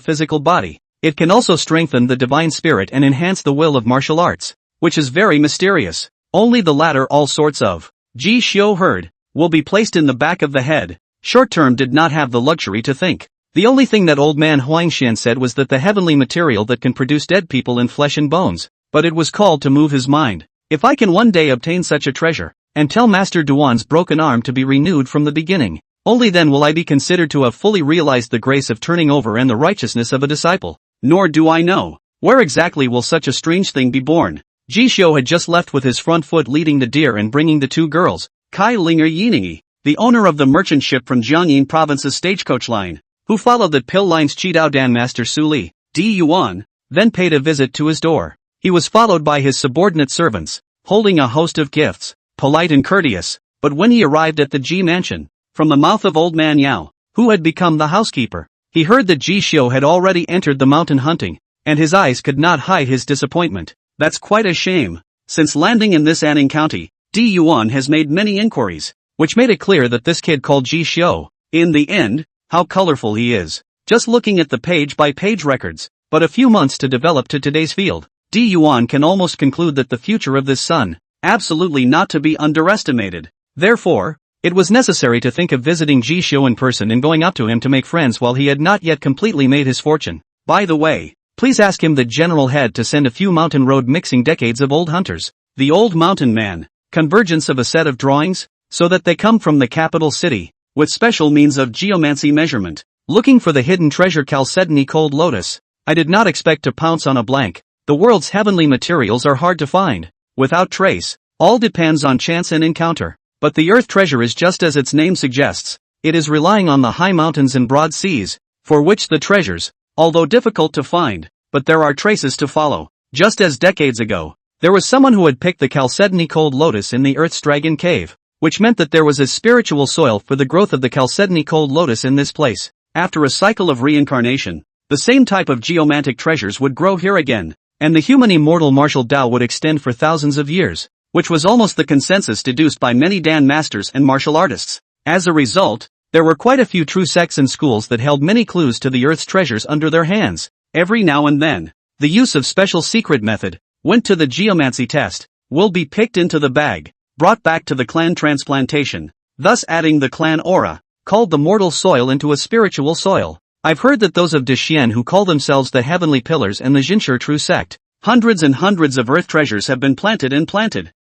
physical body, it can also strengthen the divine spirit and enhance the will of martial arts, which is very mysterious. Only the latter all sorts of, Ji Xiu heard, will be placed in the back of the head. Short-term did not have the luxury to think. The only thing that old man Huang Xian said was that the heavenly material that can produce dead people in flesh and bones, but it was called to move his mind. If I can one day obtain such a treasure, and tell Master Duan's broken arm to be renewed from the beginning, only then will I be considered to have fully realized the grace of turning over and the righteousness of a disciple. Nor do I know, where exactly will such a strange thing be born. Ji Xiu had just left with his front foot leading the deer and bringing the 2 girls, Kai Ling Yiningi, the owner of the merchant ship from Jiangyin province's stagecoach line, who followed the Pill Line's Qidao Dan master Su Li, Di Yuan, then paid a visit to his door. He was followed by his subordinate servants, holding a host of gifts, polite and courteous, but when he arrived at the Ji mansion, from the mouth of old man Yao, who had become the housekeeper, he heard that Ji Xiu had already entered the mountain hunting, and his eyes could not hide his disappointment. That's quite a shame. Since landing in this Anning County, Di Yuan has made many inquiries, which made it clear that this kid called Ji Xiu, in the end, how colorful he is. Just looking at the page-by-page records, but a few months to develop to today's field, Di Yuan can almost conclude that the future of this son, absolutely not to be underestimated. Therefore, it was necessary to think of visiting Ji Xiu in person and going up to him to make friends while he had not yet completely made his fortune. By the way, please ask him the general head to send a few mountain road mixing decades of old hunters, the old mountain man, convergence of a set of drawings, so that they come from the capital city, with special means of geomancy measurement. Looking for the hidden treasure Chalcedony Cold Lotus, I did not expect to pounce on a blank. The world's heavenly materials are hard to find. Without trace, all depends on chance and encounter. But the earth treasure is just as its name suggests. It is relying on the high mountains and broad seas, for which the treasures, although difficult to find, but there are traces to follow. Just as decades ago, there was someone who had picked the Chalcedony Cold Lotus in the Earth's Dragon Cave, which meant that there was a spiritual soil for the growth of the Chalcedony Cold Lotus in this place. After a cycle of reincarnation, the same type of geomantic treasures would grow here again, and the human immortal martial Tao would extend for thousands of years, which was almost the consensus deduced by many Dan masters and martial artists. As a result, there were quite a few true sects and schools that held many clues to the Earth's treasures under their hands. Every now and then, the use of special secret method, went to the geomancy test, will be picked into the bag, brought back to the clan transplantation, thus adding the clan aura, called the mortal soil into a spiritual soil. I've heard that those of Dexian who call themselves the Heavenly Pillars and the Jinshi True Sect, hundreds and hundreds of earth treasures have been planted,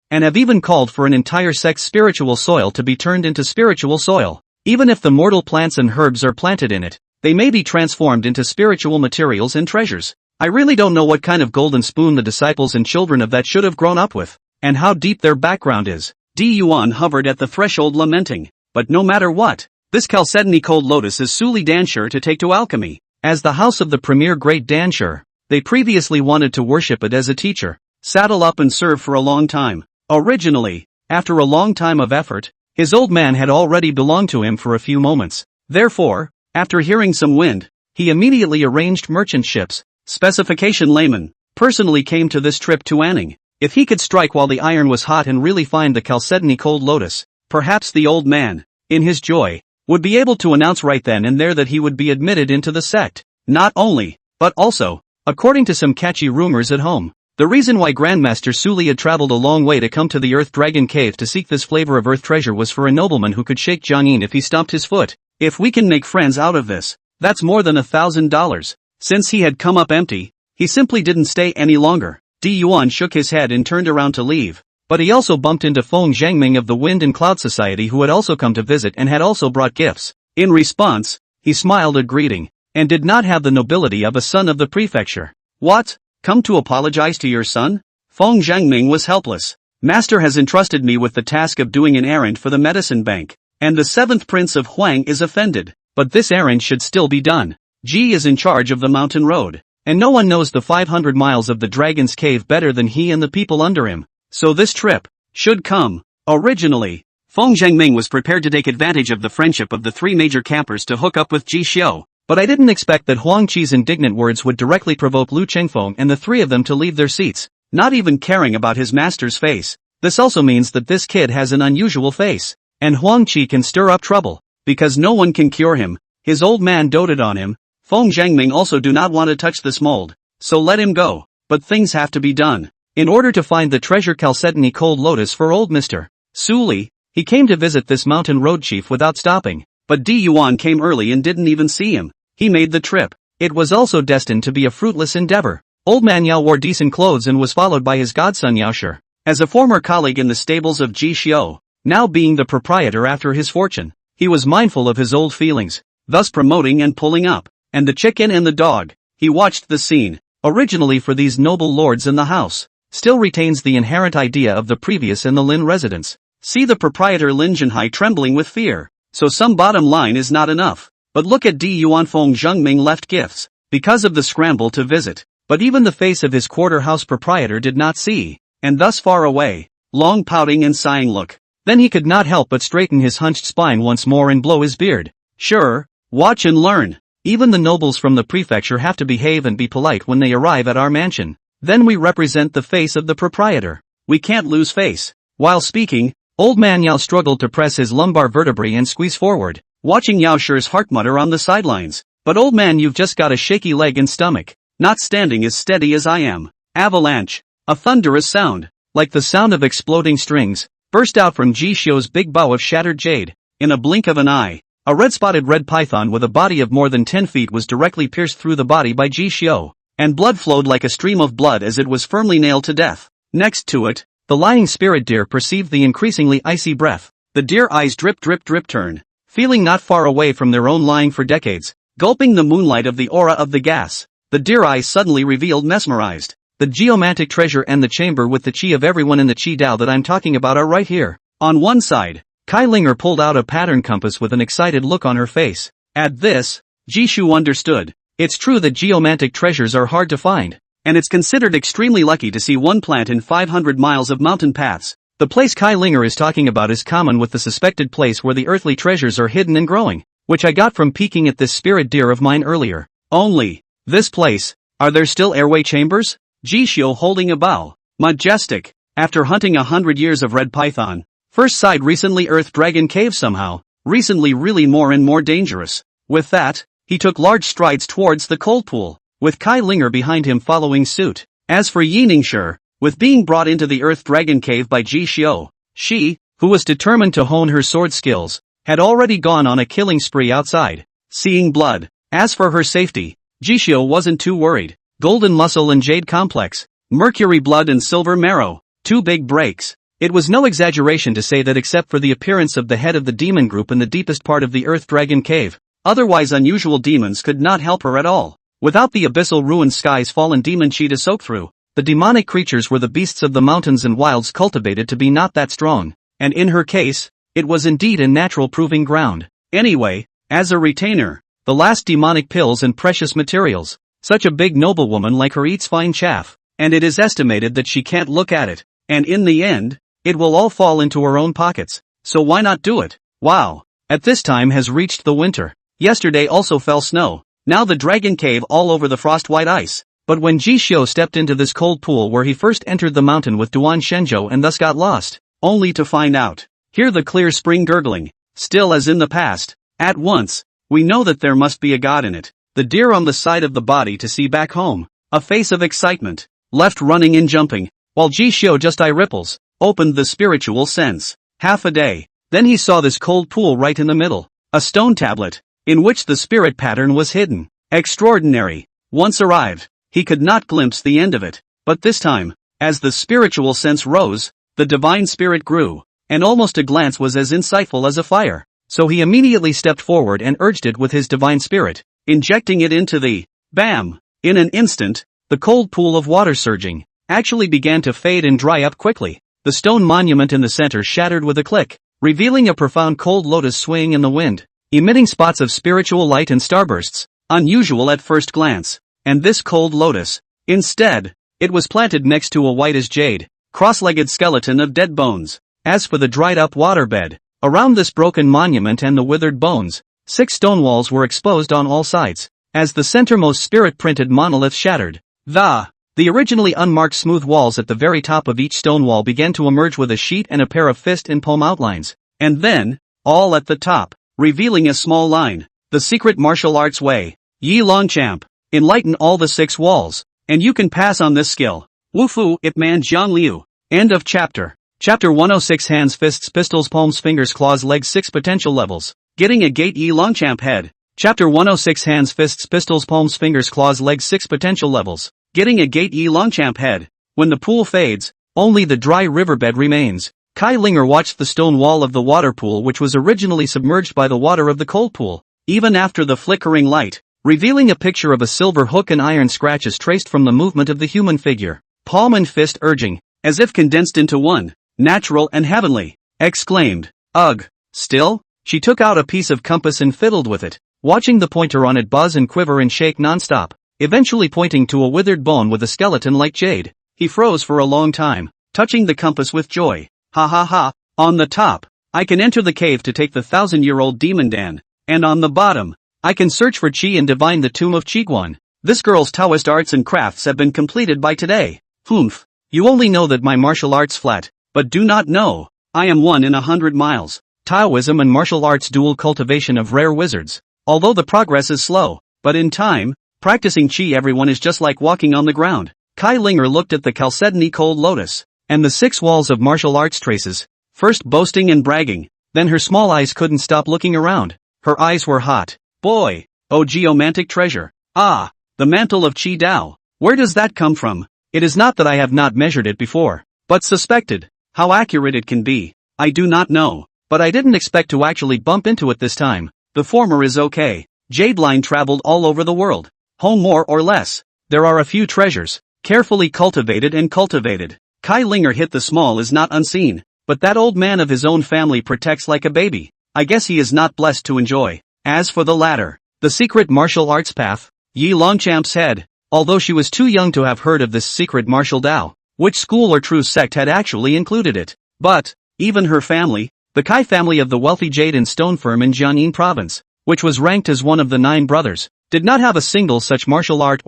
and have even called for an entire sect's spiritual soil to be turned into spiritual soil. Even if the mortal plants and herbs are planted in it, they may be transformed into spiritual materials and treasures. I really don't know what kind of golden spoon the disciples and children of that should have grown up with, and how deep their background is. Di Yuan hovered at the threshold lamenting, but no matter what, this Chalcedony Cold Lotus is Suli Danshur to take to alchemy. As the house of the premier great Danshur, they previously wanted to worship it as a teacher, saddle up and serve for a long time. Originally, after a long time of effort, his old man had already belonged to him for a few moments. Therefore, after hearing some wind, he immediately arranged merchant ships. Specification layman personally came to this trip to Anning. If he could strike while the iron was hot and really find the Chalcedony Cold Lotus, perhaps the old man, in his joy, would be able to announce right then and there that he would be admitted into the sect. Not only, but also, according to some catchy rumors at home, the reason why Grandmaster Suli had traveled a long way to come to the Earth Dragon Cave to seek this flavor of earth treasure was for a nobleman who could shake Jiangyin if he stomped his foot. If we can make friends out of this, that's more than $1,000. Since he had come up empty, he simply didn't stay any longer. Di Yuan shook his head and turned around to leave, but he also bumped into Feng Zhangming of the Wind and Cloud Society, who had also come to visit and had also brought gifts. In response, he smiled at greeting, and did not have the nobility of a son of the prefecture. What? Come to apologize to your son? Feng Zhangming was helpless. Master has entrusted me with the task of doing an errand for the medicine bank, and the 7th Prince of Huang is offended, but this errand should still be done. Ji is in charge of the mountain road, and no one knows the 500 miles of the Dragon's Cave better than he and the people under him, so this trip should come. Originally, Feng Zhangming was prepared to take advantage of the friendship of the 3 major campers to hook up with Ji Xiu, but I didn't expect that Huang Qi's indignant words would directly provoke Lu Chengfeng and the 3 of them to leave their seats, not even caring about his master's face. This also means that this kid has an unusual face, and Huang Qi can stir up trouble, because no one can cure him. His old man doted on him. Feng Zhangming also do not want to touch this mold, so let him go, but things have to be done. In order to find the treasure Chalcedony Cold Lotus for old Mr. Suli, he came to visit this mountain road chief without stopping, but Di Yuan came early and didn't even see him. He made the trip. It was also destined to be a fruitless endeavor. Old man Yao wore decent clothes and was followed by his godson Yao Shi. As a former colleague in the stables of Ji Xiu, now being the proprietor after his fortune, he was mindful of his old feelings, thus promoting and pulling up. And the chicken and the dog, he watched the scene, originally for these noble lords in the house, still retains the inherent idea of the previous in the Lin residence. See the proprietor Lin Jinhai trembling with fear, so some bottom line is not enough. But look at Di Yuan. Feng Zhangming left gifts, because of the scramble to visit, but even the face of his quarter house proprietor did not see, and thus far away, long pouting and sighing look. Then he could not help but straighten his hunched spine once more and blow his beard. Sure, watch and learn. Even the nobles from the prefecture have to behave and be polite when they arrive at our mansion. Then we represent the face of the proprietor. We can't lose face. While speaking, old man Yao struggled to press his lumbar vertebrae and squeeze forward, watching Yao Shi's heart mutter on the sidelines. But old man, you've just got a shaky leg and stomach. Not standing as steady as I am. Avalanche. A thunderous sound, like the sound of exploding strings, burst out from Ji Xiu's big bow of shattered jade. In a blink of an eye, a red-spotted red python with a body of more than 10 feet was directly pierced through the body by Ji Xiu, and blood flowed like a stream of blood as it was firmly nailed to death. Next to it, the lying spirit deer perceived the increasingly icy breath. The deer eyes drip drip drip turn, feeling not far away from their own lying for decades, gulping the moonlight of the aura of the gas. The deer eyes suddenly revealed mesmerized. The geomantic treasure and the chamber with the chi of everyone in the chi Dao that I'm talking about are right here. On one side, Kai Linger pulled out a pattern compass with an excited look on her face. At this, Jishu understood. It's true that geomantic treasures are hard to find, and it's considered extremely lucky to see one plant in 500 miles of mountain paths. The place Kai Linger is talking about is common with the suspected place where the earthly treasures are hidden and growing, which I got from peeking at this spirit deer of mine earlier. Only, this place, are there still airway chambers? Jishio holding a bow. Majestic. After hunting 100 years of red python, first sight recently earth dragon cave somehow, recently really more and more dangerous. With that, he took large strides towards the cold pool, with Kai Linger behind him following suit. As for Yi Ningshi, with being brought into the Earth Dragon Cave by Ji Xiu, she, who was determined to hone her sword skills, had already gone on a killing spree outside, seeing blood. As for her safety, Ji Xiu wasn't too worried. Golden muscle and jade complex, mercury blood and silver marrow, 2 big breaks. It was no exaggeration to say that except for the appearance of the head of the demon group in the deepest part of the Earth Dragon Cave, otherwise unusual demons could not help her at all. Without the abyssal ruined skies fallen demon chi to soak through, the demonic creatures were the beasts of the mountains and wilds cultivated to be not that strong, and in her case, it was indeed a natural proving ground. Anyway, as a retainer, the last demonic pills and precious materials, such a big noblewoman like her eats fine chaff, and it is estimated that she can't look at it, and in the end, it will all fall into her own pockets, so why not do it? Wow. At this time has reached the winter. Yesterday also fell snow, now the dragon cave all over the frost-white ice. But when Ji Xiu stepped into this cold pool where he first entered the mountain with Duan Shenzhou and thus got lost, only to find out, hear the clear spring gurgling, still as in the past, at once, we know that there must be a god in it. The deer on the side of the body to see back home, a face of excitement, left running and jumping, while Ji Xiu just eye ripples, opened the spiritual sense. Half a day, then he saw this cold pool right in the middle, a stone tablet, in which the spirit pattern was hidden. Extraordinary. Once arrived, he could not glimpse the end of it, but this time, as the spiritual sense rose, the divine spirit grew, and almost a glance was as insightful as a fire, so he immediately stepped forward and urged it with his divine spirit, injecting it into the, bam! In an instant, the cold pool of water surging, actually began to fade and dry up quickly. The stone monument in the center shattered with a click, revealing a profound cold lotus swaying in the wind, emitting spots of spiritual light and starbursts, unusual at first glance. And this cold lotus, instead, it was planted next to a white as jade, cross-legged skeleton of dead bones. As for the dried-up waterbed, around this broken monument and the withered bones, 6 stone walls were exposed on all sides, as the centermost spirit-printed monolith shattered. The originally unmarked smooth walls at the very top of each stone wall began to emerge with a sheet and a pair of fist and palm outlines, and then, all at the top, revealing a small line, the secret martial arts way. Yi Longchamp. Enlighten all the 6 walls, and you can pass on this skill. Wufu Ip Man Jiang Liu. End of chapter. Chapter 106 Hands Fists Pistols Palms Fingers Claws Legs 6 Potential Levels. Getting a Gate Yi Longchamp Head. Chapter 106 Hands Fists Pistols Palms Fingers Claws Legs 6 Potential Levels. Getting a Gate Yi Longchamp Head. When the pool fades, only the dry riverbed remains. Kai Linger watched the stone wall of the water pool which was originally submerged by the water of the cold pool, even after the flickering light, revealing a picture of a silver hook and iron scratches traced from the movement of the human figure, palm and fist urging, as if condensed into one, natural and heavenly, exclaimed, ugh, still? She took out a piece of compass and fiddled with it, watching the pointer on it buzz and quiver and shake non-stop, eventually pointing to a withered bone with a skeleton like jade. He froze for a long time, touching the compass with joy. Ha ha ha, on the top, I can enter the cave to take the 1,000-year-old demon Dan, and on the bottom, I can search for Qi and divine the tomb of Qiguan. This girl's Taoist arts and crafts have been completed by today. Humph. You only know that my martial arts flat, but do not know, I am 1 in 100 miles. Taoism and martial arts dual cultivation of rare wizards. Although the progress is slow, but in time, practicing Qi everyone is just like walking on the ground. Kai Linger looked at the Chalcedony cold lotus, and the 6 walls of martial arts traces, first boasting and bragging, then her small eyes couldn't stop looking around. Her eyes were hot. Boy, oh geomantic treasure. Ah, the mantle of Qi Dao. Where does that come from? It is not that I have not measured it before, but suspected. How accurate it can be, I do not know. but I didn't expect to actually bump into it this time. The former is okay. Jade line traveled all over the world. Home more or less. There are a few treasures, carefully cultivated and cultivated. Kai Linger hit the small is not unseen, but that old man of his own family protects like a baby. I guess he is not blessed to enjoy. As for the latter, the secret martial arts path, Yi Longchamp's head, although she was too young to have heard of this secret martial Tao, which school or true sect had actually included it. But, even her family, the Kai family of the wealthy jade and stone firm in Jiangyin province, which was ranked as one of the 9 brothers, did not have a single such martial art.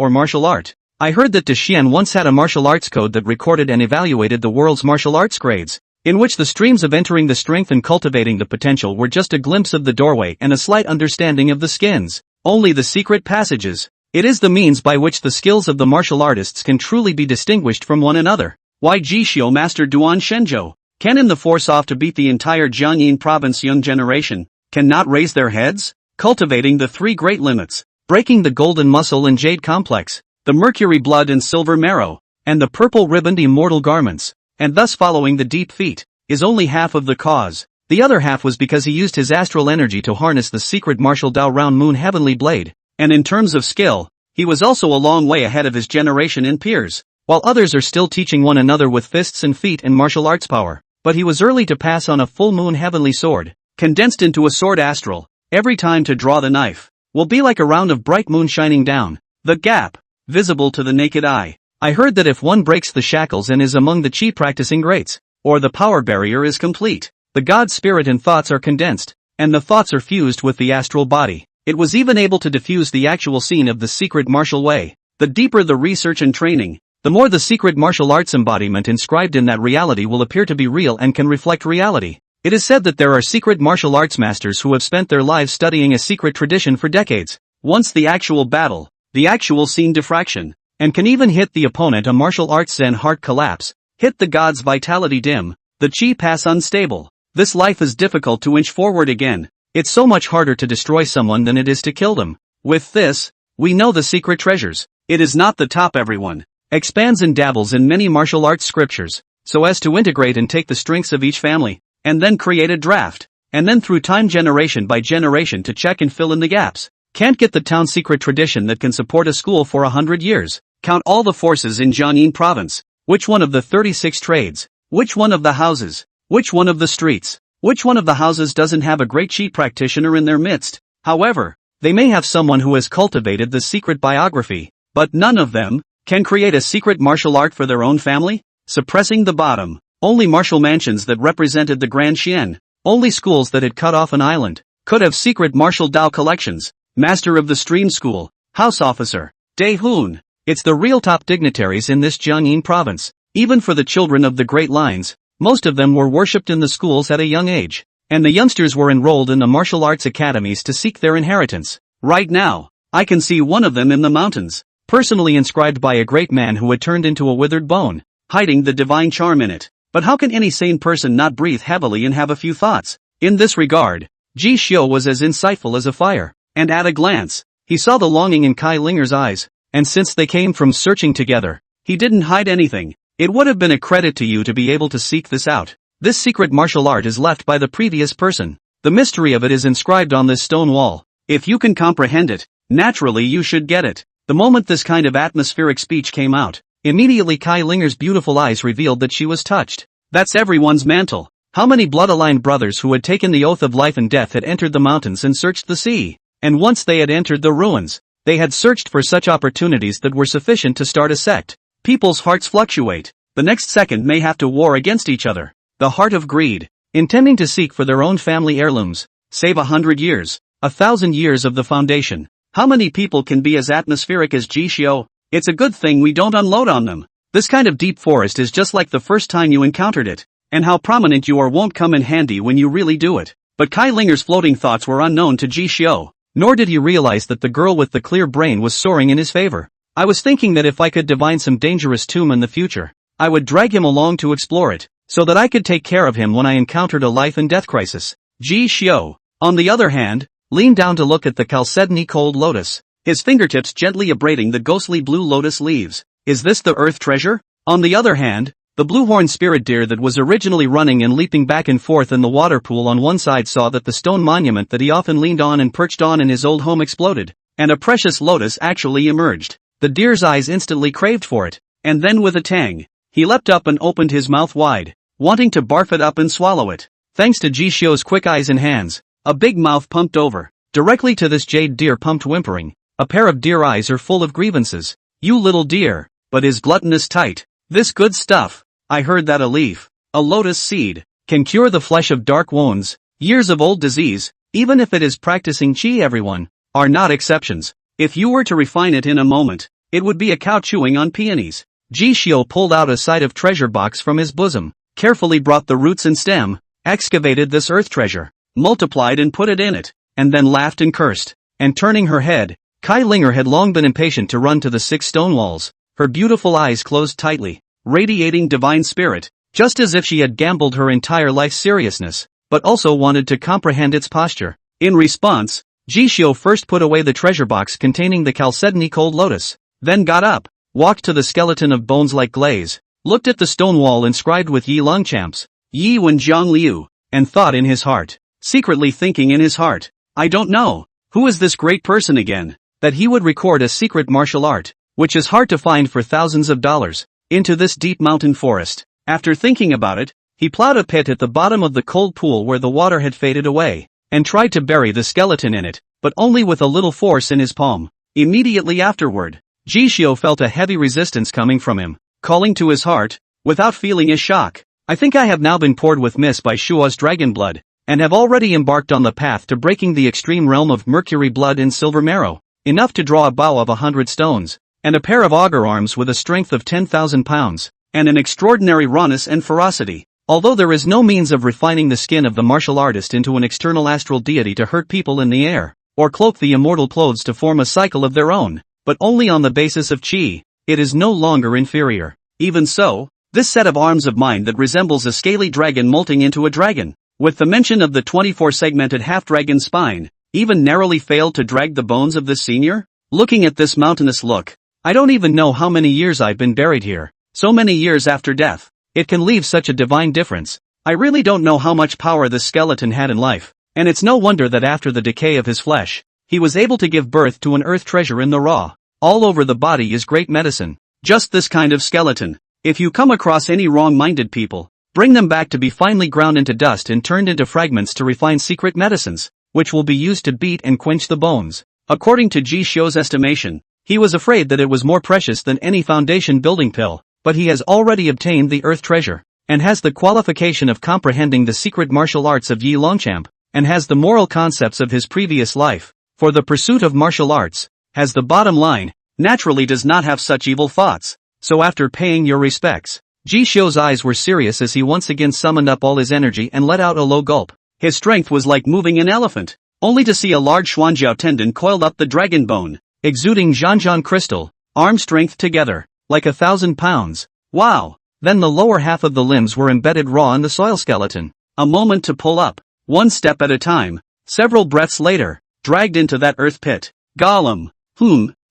I heard that Dexian once had a martial arts code that recorded and evaluated the world's martial arts grades, in which the streams of entering the strength and cultivating the potential were just a glimpse of the doorway and a slight understanding of the skins, only the secret passages. It is the means by which the skills of the martial artists can truly be distinguished from one another. Why Jishio mastered Duan Shenzhou, can in the force off to beat the entire Jiangyin province young generation, cannot raise their heads? Cultivating the 3 great limits, breaking the golden muscle and jade complex, the mercury blood and silver marrow, and the purple ribboned immortal garments, and thus following the deep feet, is only half of the cause. The other half was because he used his astral energy to harness the secret martial Dao round moon heavenly blade, and in terms of skill, he was also a long way ahead of his generation and peers, while others are still teaching one another with fists and feet and martial arts power, but he was early to pass on a full moon heavenly sword, condensed into a sword astral. Every time to draw the knife, will be like a round of bright moon shining down, the gap, visible to the naked eye. I heard that if one breaks the shackles and is among the chi practicing greats, or the power barrier is complete, the god spirit and thoughts are condensed, and the thoughts are fused with the astral body. It was even able to diffuse the actual scene of the secret martial way. The deeper the research and training, the more the secret martial arts embodiment inscribed in that reality will appear to be real and can reflect reality. It is said that there are secret martial arts masters who have spent their lives studying a secret tradition for decades. Once the actual battle, the actual scene diffraction, and can even hit the opponent a martial arts zen heart collapse, hit the god's vitality dim, the chi pass unstable. This life is difficult to inch forward again. It's so much harder to destroy someone than it is to kill them. With this, we know the secret treasures. It is not the top everyone expands and dabbles in many martial arts scriptures, so as to integrate and take the strengths of each family, and then create a draft, and then through time generation by generation to check and fill in the gaps. Can't get the town secret tradition that can support a school for 100 years. Count all the forces in Jiangyin province. Which one of the 36 trades? Which one of the houses? Which one of the streets? Which one of the houses doesn't have a great chi practitioner in their midst? However, they may have someone who has cultivated the secret biography, but none of them can create a secret martial art for their own family? Suppressing the bottom. Only martial mansions that represented the Grand Xian, only schools that had cut off an island, could have secret martial Dao collections. Master of the Stream School, House Officer, Dai Hun. It's the real top dignitaries in this Jiangyin province. Even for the children of the Great Lines, most of them were worshipped in the schools at a young age, and the youngsters were enrolled in the martial arts academies to seek their inheritance. Right now, I can see one of them in the mountains, personally inscribed by a great man who had turned into a withered bone, hiding the divine charm in it. But how can any sane person not breathe heavily and have a few thoughts? In this regard, Ji Xiu was as insightful as a fire, and at a glance, he saw the longing in Kai Linger's eyes, and since they came from searching together, he didn't hide anything. It would have been a credit to you to be able to seek this out. This secret martial art is left by the previous person. The mystery of it is inscribed on this stone wall. If you can comprehend it, naturally you should get it. The moment this kind of atmospheric speech came out, immediately Kai Linger's beautiful eyes revealed that she was touched. That's everyone's mantle. How many blood-aligned brothers who had taken the oath of life and death had entered the mountains and searched the sea? And once they had entered the ruins, they had searched for such opportunities that were sufficient to start a sect. People's hearts fluctuate. The next second may have to war against each other. The heart of greed, intending to seek for their own family heirlooms, save 100 years, 1,000 years of the foundation. How many people can be as atmospheric as Ji Xiu? It's a good thing we don't unload on them. This kind of deep forest is just like the first time you encountered it, and how prominent you are won't come in handy when you really do it. But Kai Linger's floating thoughts were unknown to Ji Xiu, nor did he realize that the girl with the clear brain was soaring in his favor. I was thinking that if I could divine some dangerous tomb in the future, I would drag him along to explore it, so that I could take care of him when I encountered a life and death crisis. Ji Xiu, on the other hand, leaned down to look at the chalcedony cold lotus, his fingertips gently abrading the ghostly blue lotus leaves. Is this the earth treasure? On the other hand, The blue-horned spirit deer that was originally running and leaping back and forth in the water pool on one side saw that the stone monument that he often leaned on and perched on in his old home exploded, and a precious lotus actually emerged. The deer's eyes instantly craved for it, and then with a tang, he leapt up and opened his mouth wide, wanting to barf it up and swallow it. Thanks to Jishio's quick eyes and hands, a big mouth pumped over. Directly to this jade deer pumped whimpering. A pair of deer eyes are full of grievances. You little deer, but is gluttonous tight. This good stuff. I heard that a leaf, a lotus seed, can cure the flesh of dark wounds, years of old disease, even if it is practicing chi. Everyone are not exceptions. If you were to refine it in a moment, it would be a cow chewing on peonies. Jishio pulled out a side of treasure box from his bosom, carefully brought the roots and stem, excavated this earth treasure, multiplied and put it in it, and then laughed and cursed. And turning her head, Kai Linger had long been impatient to run to the 6 stone walls, her beautiful eyes closed tightly, radiating divine spirit, just as if she had gambled her entire life's seriousness, but also wanted to comprehend its posture. In response, Jishio first put away the treasure box containing the Chalcedony cold lotus, then got up, walked to the skeleton of bones like glaze, looked at the stone wall inscribed with Yi Longchamp's, Yi Wen Jiang Liu, and thought in his heart, secretly thinking in his heart, I don't know, who is this great person again, that he would record a secret martial art, which is hard to find for thousands of dollars, into this deep mountain forest. After thinking about it, he plowed a pit at the bottom of the cold pool where the water had faded away, and tried to bury the skeleton in it, but only with a little force in his palm. Immediately afterward, Jishio felt a heavy resistance coming from him, calling to his heart, without feeling a shock. I think I have now been poured with mist by Shua's dragon blood, and have already embarked on the path to breaking the extreme realm of mercury blood and silver marrow, enough to draw a bow of 100 stones, and a pair of auger arms with a strength of 10,000 pounds, and an extraordinary rawness and ferocity. Although there is no means of refining the skin of the martial artist into an external astral deity to hurt people in the air, or cloak the immortal clothes to form a cycle of their own, but only on the basis of chi, it is no longer inferior. Even so, this set of arms of mine that resembles a scaly dragon molting into a dragon, with the mention of the 24-segmented half-dragon spine, even narrowly failed to drag the bones of this senior? Looking at this mountainous look, I don't even know how many years I've been buried here. So many years after death. It can leave such a divine difference. I really don't know how much power this skeleton had in life, and it's no wonder that after the decay of his flesh, he was able to give birth to an earth treasure in the raw. All over the body is great medicine. Just this kind of skeleton. If you come across any wrong-minded people, bring them back to be finely ground into dust and turned into fragments to refine secret medicines, which will be used to beat and quench the bones. According to Jishio's estimation, he was afraid that it was more precious than any foundation building pill, but he has already obtained the earth treasure, and has the qualification of comprehending the secret martial arts of Yi Longchamp, and has the moral concepts of his previous life, for the pursuit of martial arts, has the bottom line, naturally does not have such evil thoughts. So after paying your respects, Jishio's eyes were serious as he once again summoned up all his energy and let out a low gulp. His strength was like moving an elephant, only to see a large Xuanjiao tendon coiled up the dragon bone, exuding Zhanzhan crystal, arm strength together, like 1,000 pounds. Wow! Then the lower half of the limbs were embedded raw in the soil skeleton. A moment to pull up, one step at a time, several breaths later, dragged into that earth pit. Gollum!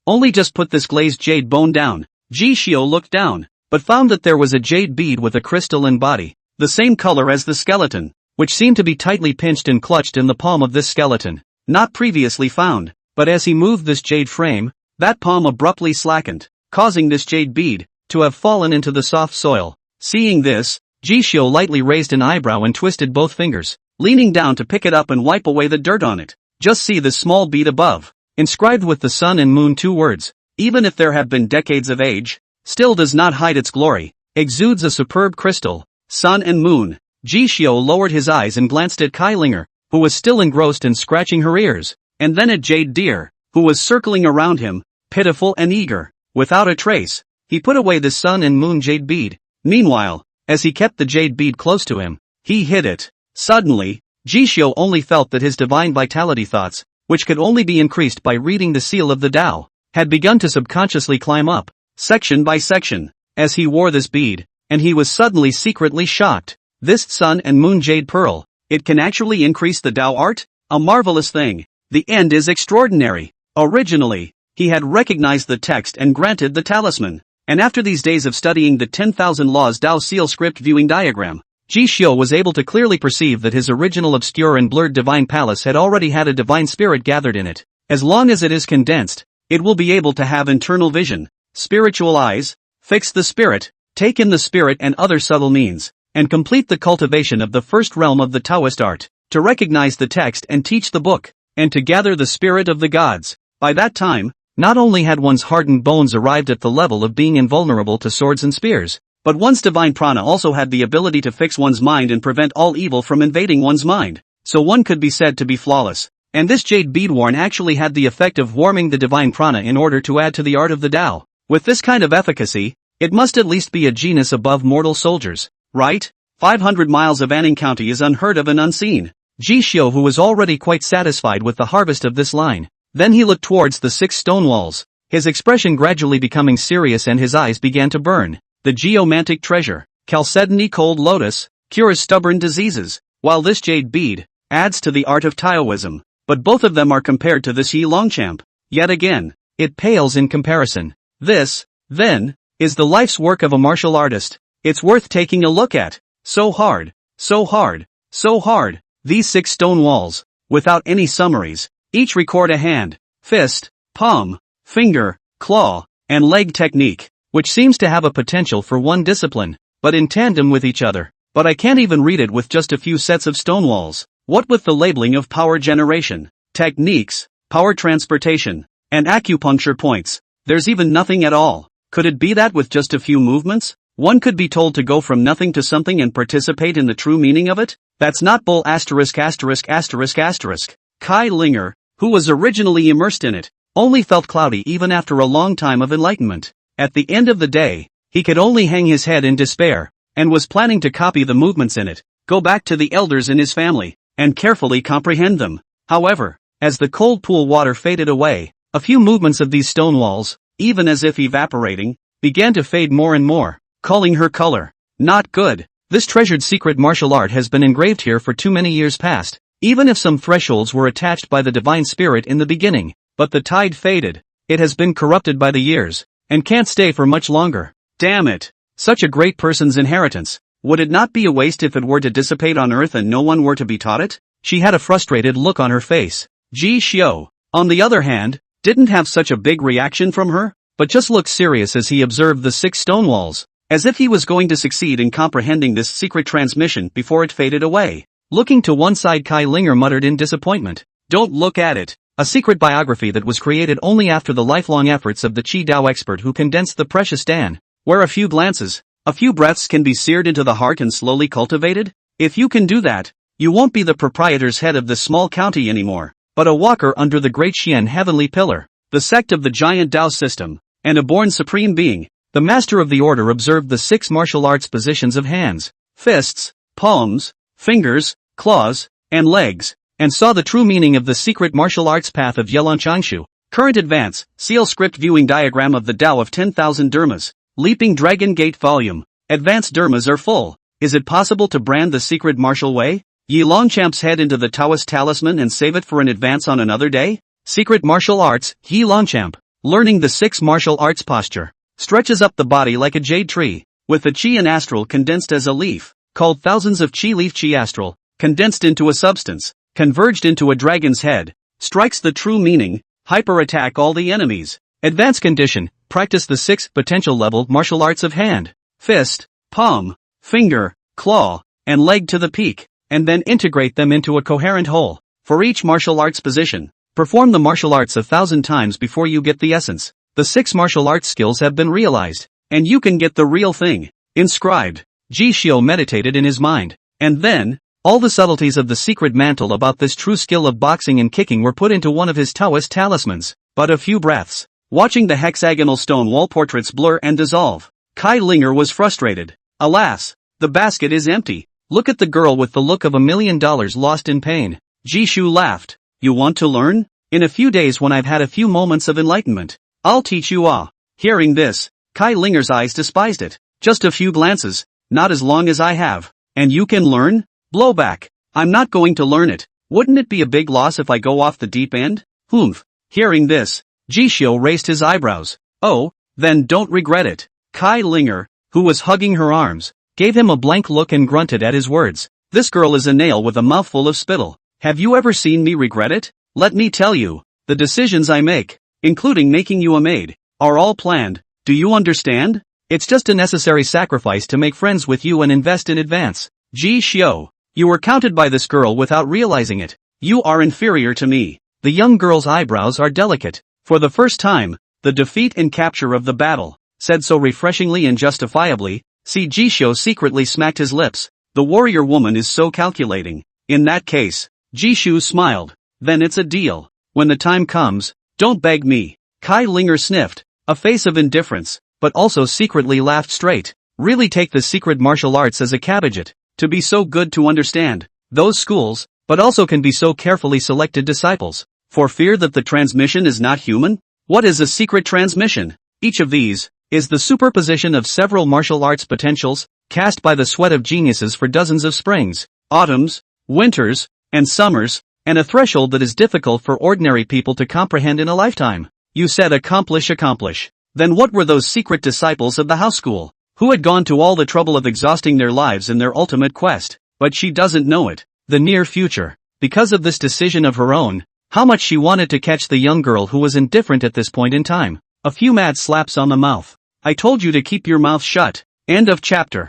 Only just put this glazed jade bone down. Jishio looked down, but found that there was a jade bead with a crystalline body, the same color as the skeleton, which seemed to be tightly pinched and clutched in the palm of this skeleton, not previously found. But as he moved this jade frame, that palm abruptly slackened, causing this jade bead to have fallen into the soft soil. Seeing this, Jishio lightly raised an eyebrow and twisted both fingers, leaning down to pick it up and wipe away the dirt on it. Just see this small bead above, inscribed with the sun and moon 2 words, even if there have been decades of age, still does not hide its glory, exudes a superb crystal, sun and moon. Jishio lowered his eyes and glanced at Kailinger, who was still engrossed in scratching her ears, and then at Jade Deer, who was circling around him, pitiful and eager. Without a trace, he put away the sun and moon jade bead. Meanwhile, as he kept the jade bead close to him, he hid it. Suddenly, Jishio only felt that his divine vitality thoughts, which could only be increased by reading the seal of the Tao, had begun to subconsciously climb up, section by section, as he wore this bead, and he was suddenly secretly shocked. This sun and moon jade pearl, it can actually increase the Tao art? A marvelous thing. The end is extraordinary. Originally, he had recognized the text and granted the talisman. And after these days of studying the 10,000 Laws Dao Seal script viewing diagram, Ji Xiu was able to clearly perceive that his original obscure and blurred divine palace had already had a divine spirit gathered in it. As long as it is condensed, it will be able to have internal vision, spiritual eyes, fix the spirit, take in the spirit and other subtle means, and complete the cultivation of the first realm of the Taoist art, to recognize the text and teach the book, and to gather the spirit of the gods. By that time, not only had one's hardened bones arrived at the level of being invulnerable to swords and spears, but one's divine prana also had the ability to fix one's mind and prevent all evil from invading one's mind, so one could be said to be flawless. And this jade bead worn actually had the effect of warming the divine prana in order to add to the art of the Tao. With this kind of efficacy, it must at least be a genus above mortal soldiers, right? 500 miles of Anning County is unheard of and unseen. Ji Xiu, who was already quite satisfied with the harvest of this line, then he looked towards the 6 stone walls, his expression gradually becoming serious and his eyes began to burn. The geomantic treasure, chalcedony cold lotus, cures stubborn diseases, while this jade bead adds to the art of Taoism, but both of them are compared to this Yi Longchamp. Yet again, it pales in comparison. This, then, is the life's work of a martial artist. It's worth taking a look at. So hard, so hard, so hard. These 6 stone walls, without any summaries, each record a hand, fist, palm, finger, claw, and leg technique, which seems to have a potential for one discipline, but in tandem with each other. But I can't even read it with just a few sets of stone walls. What with the labeling of power generation, techniques, power transportation, and acupuncture points, there's even nothing at all. Could it be that with just a few movements, one could be told to go from nothing to something and participate in the true meaning of it? That's not bull asterisk asterisk asterisk asterisk. Kai Linger, who was originally immersed in it, only felt cloudy even after a long time of enlightenment. At the end of the day, he could only hang his head in despair, and was planning to copy the movements in it, go back to the elders in his family, and carefully comprehend them. However, as the cold pool water faded away, a few movements of these stone walls, even as if evaporating, began to fade more and more, calling her color. Not good. This treasured secret martial art has been engraved here for too many years past, even if some thresholds were attached by the divine spirit in the beginning, but the tide faded. It has been corrupted by the years, and can't stay for much longer. Damn it. Such a great person's inheritance. Would it not be a waste if it were to dissipate on earth and no one were to be taught it? She had a frustrated look on her face. Ji Xiu, on the other hand, didn't have such a big reaction from her, but just looked serious as he observed the 6 stone walls, as if he was going to succeed in comprehending this secret transmission before it faded away. Looking to one side, Kai Linger muttered in disappointment. Don't look at it. A secret biography that was created only after the lifelong efforts of the Qi Dao expert who condensed the precious Dan, where a few glances, a few breaths can be seared into the heart and slowly cultivated. If you can do that, you won't be the proprietor's head of this small county anymore, but a walker under the great Xian heavenly pillar, the sect of the giant Dao system, and a born supreme being. The master of the order observed the 6 martial arts positions of hands, fists, palms, fingers, claws, and legs, and saw the true meaning of the secret martial arts path of Yelon Changshu. Current advance, seal script viewing diagram of the Tao of 10,000 dermas. Leaping Dragon Gate volume. Advanced dermas are full. Is it possible to brand the secret martial way? Yi Longchamp's head into the Taoist talisman and save it for an advance on another day? Secret martial arts, Yi Longchamp. Learning the 6 martial arts posture. Stretches up the body like a jade tree, with the Qi and astral condensed as a leaf, called thousands of Qi leaf Qi astral, condensed into a substance, converged into a dragon's head, strikes the true meaning, hyper-attack all the enemies. Advanced condition, practice the 6 potential level martial arts of hand, fist, palm, finger, claw, and leg to the peak, and then integrate them into a coherent whole. For each martial arts position, perform the martial arts 1,000 times before you get the essence. The 6 martial arts skills have been realized, and you can get the real thing. Inscribed. Ji Xiu meditated in his mind, and then, all the subtleties of the secret mantle about this true skill of boxing and kicking were put into one of his Taoist talismans. But a few breaths, watching the hexagonal stone wall portraits blur and dissolve, Kai Linger was frustrated. Alas, the basket is empty. Look at the girl with the look of $1 million lost in pain. Ji Xiu laughed. You want to learn? In a few days when I've had a few moments of enlightenment, I'll teach you all. Hearing this, Kai Linger's eyes despised it. Just a few glances, not as long as I have. And you can learn? Blowback. I'm not going to learn it. Wouldn't it be a big loss if I go off the deep end? Humph. Hearing this, Ji Xiu raised his eyebrows. Oh, then don't regret it. Kai Linger, who was hugging her arms, gave him a blank look and grunted at his words. This girl is a nail with a mouthful of spittle. Have you ever seen me regret it? Let me tell you, the decisions I make, including making you a maid, are all planned. Do you understand? It's just a necessary sacrifice to make friends with you and invest in advance. Ji Xiao, you were counted by this girl without realizing it. You are inferior to me. The young girl's eyebrows are delicate. For the first time, the defeat and capture of the battle, said so refreshingly and justifiably. See, Ji Xiao secretly smacked his lips. The warrior woman is so calculating. In that case, Ji Xiao smiled. Then it's a deal. When the time comes, don't beg me. Kai Linger sniffed, a face of indifference, but also secretly laughed straight. Really take the secret martial arts as a cabbage. To be so good to understand those schools, but also can be so carefully selected disciples, for fear that the transmission is not human? What is a secret transmission? Each of these is the superposition of several martial arts potentials, cast by the sweat of geniuses for dozens of springs, autumns, winters, and summers, and a threshold that is difficult for ordinary people to comprehend in a lifetime. You said accomplish. Then what were those secret disciples of the house school, who had gone to all the trouble of exhausting their lives in their ultimate quest? But she doesn't know it. The near future. Because of this decision of her own, how much she wanted to catch the young girl who was indifferent at this point in time. A few mad slaps on the mouth. I told you to keep your mouth shut. End of chapter.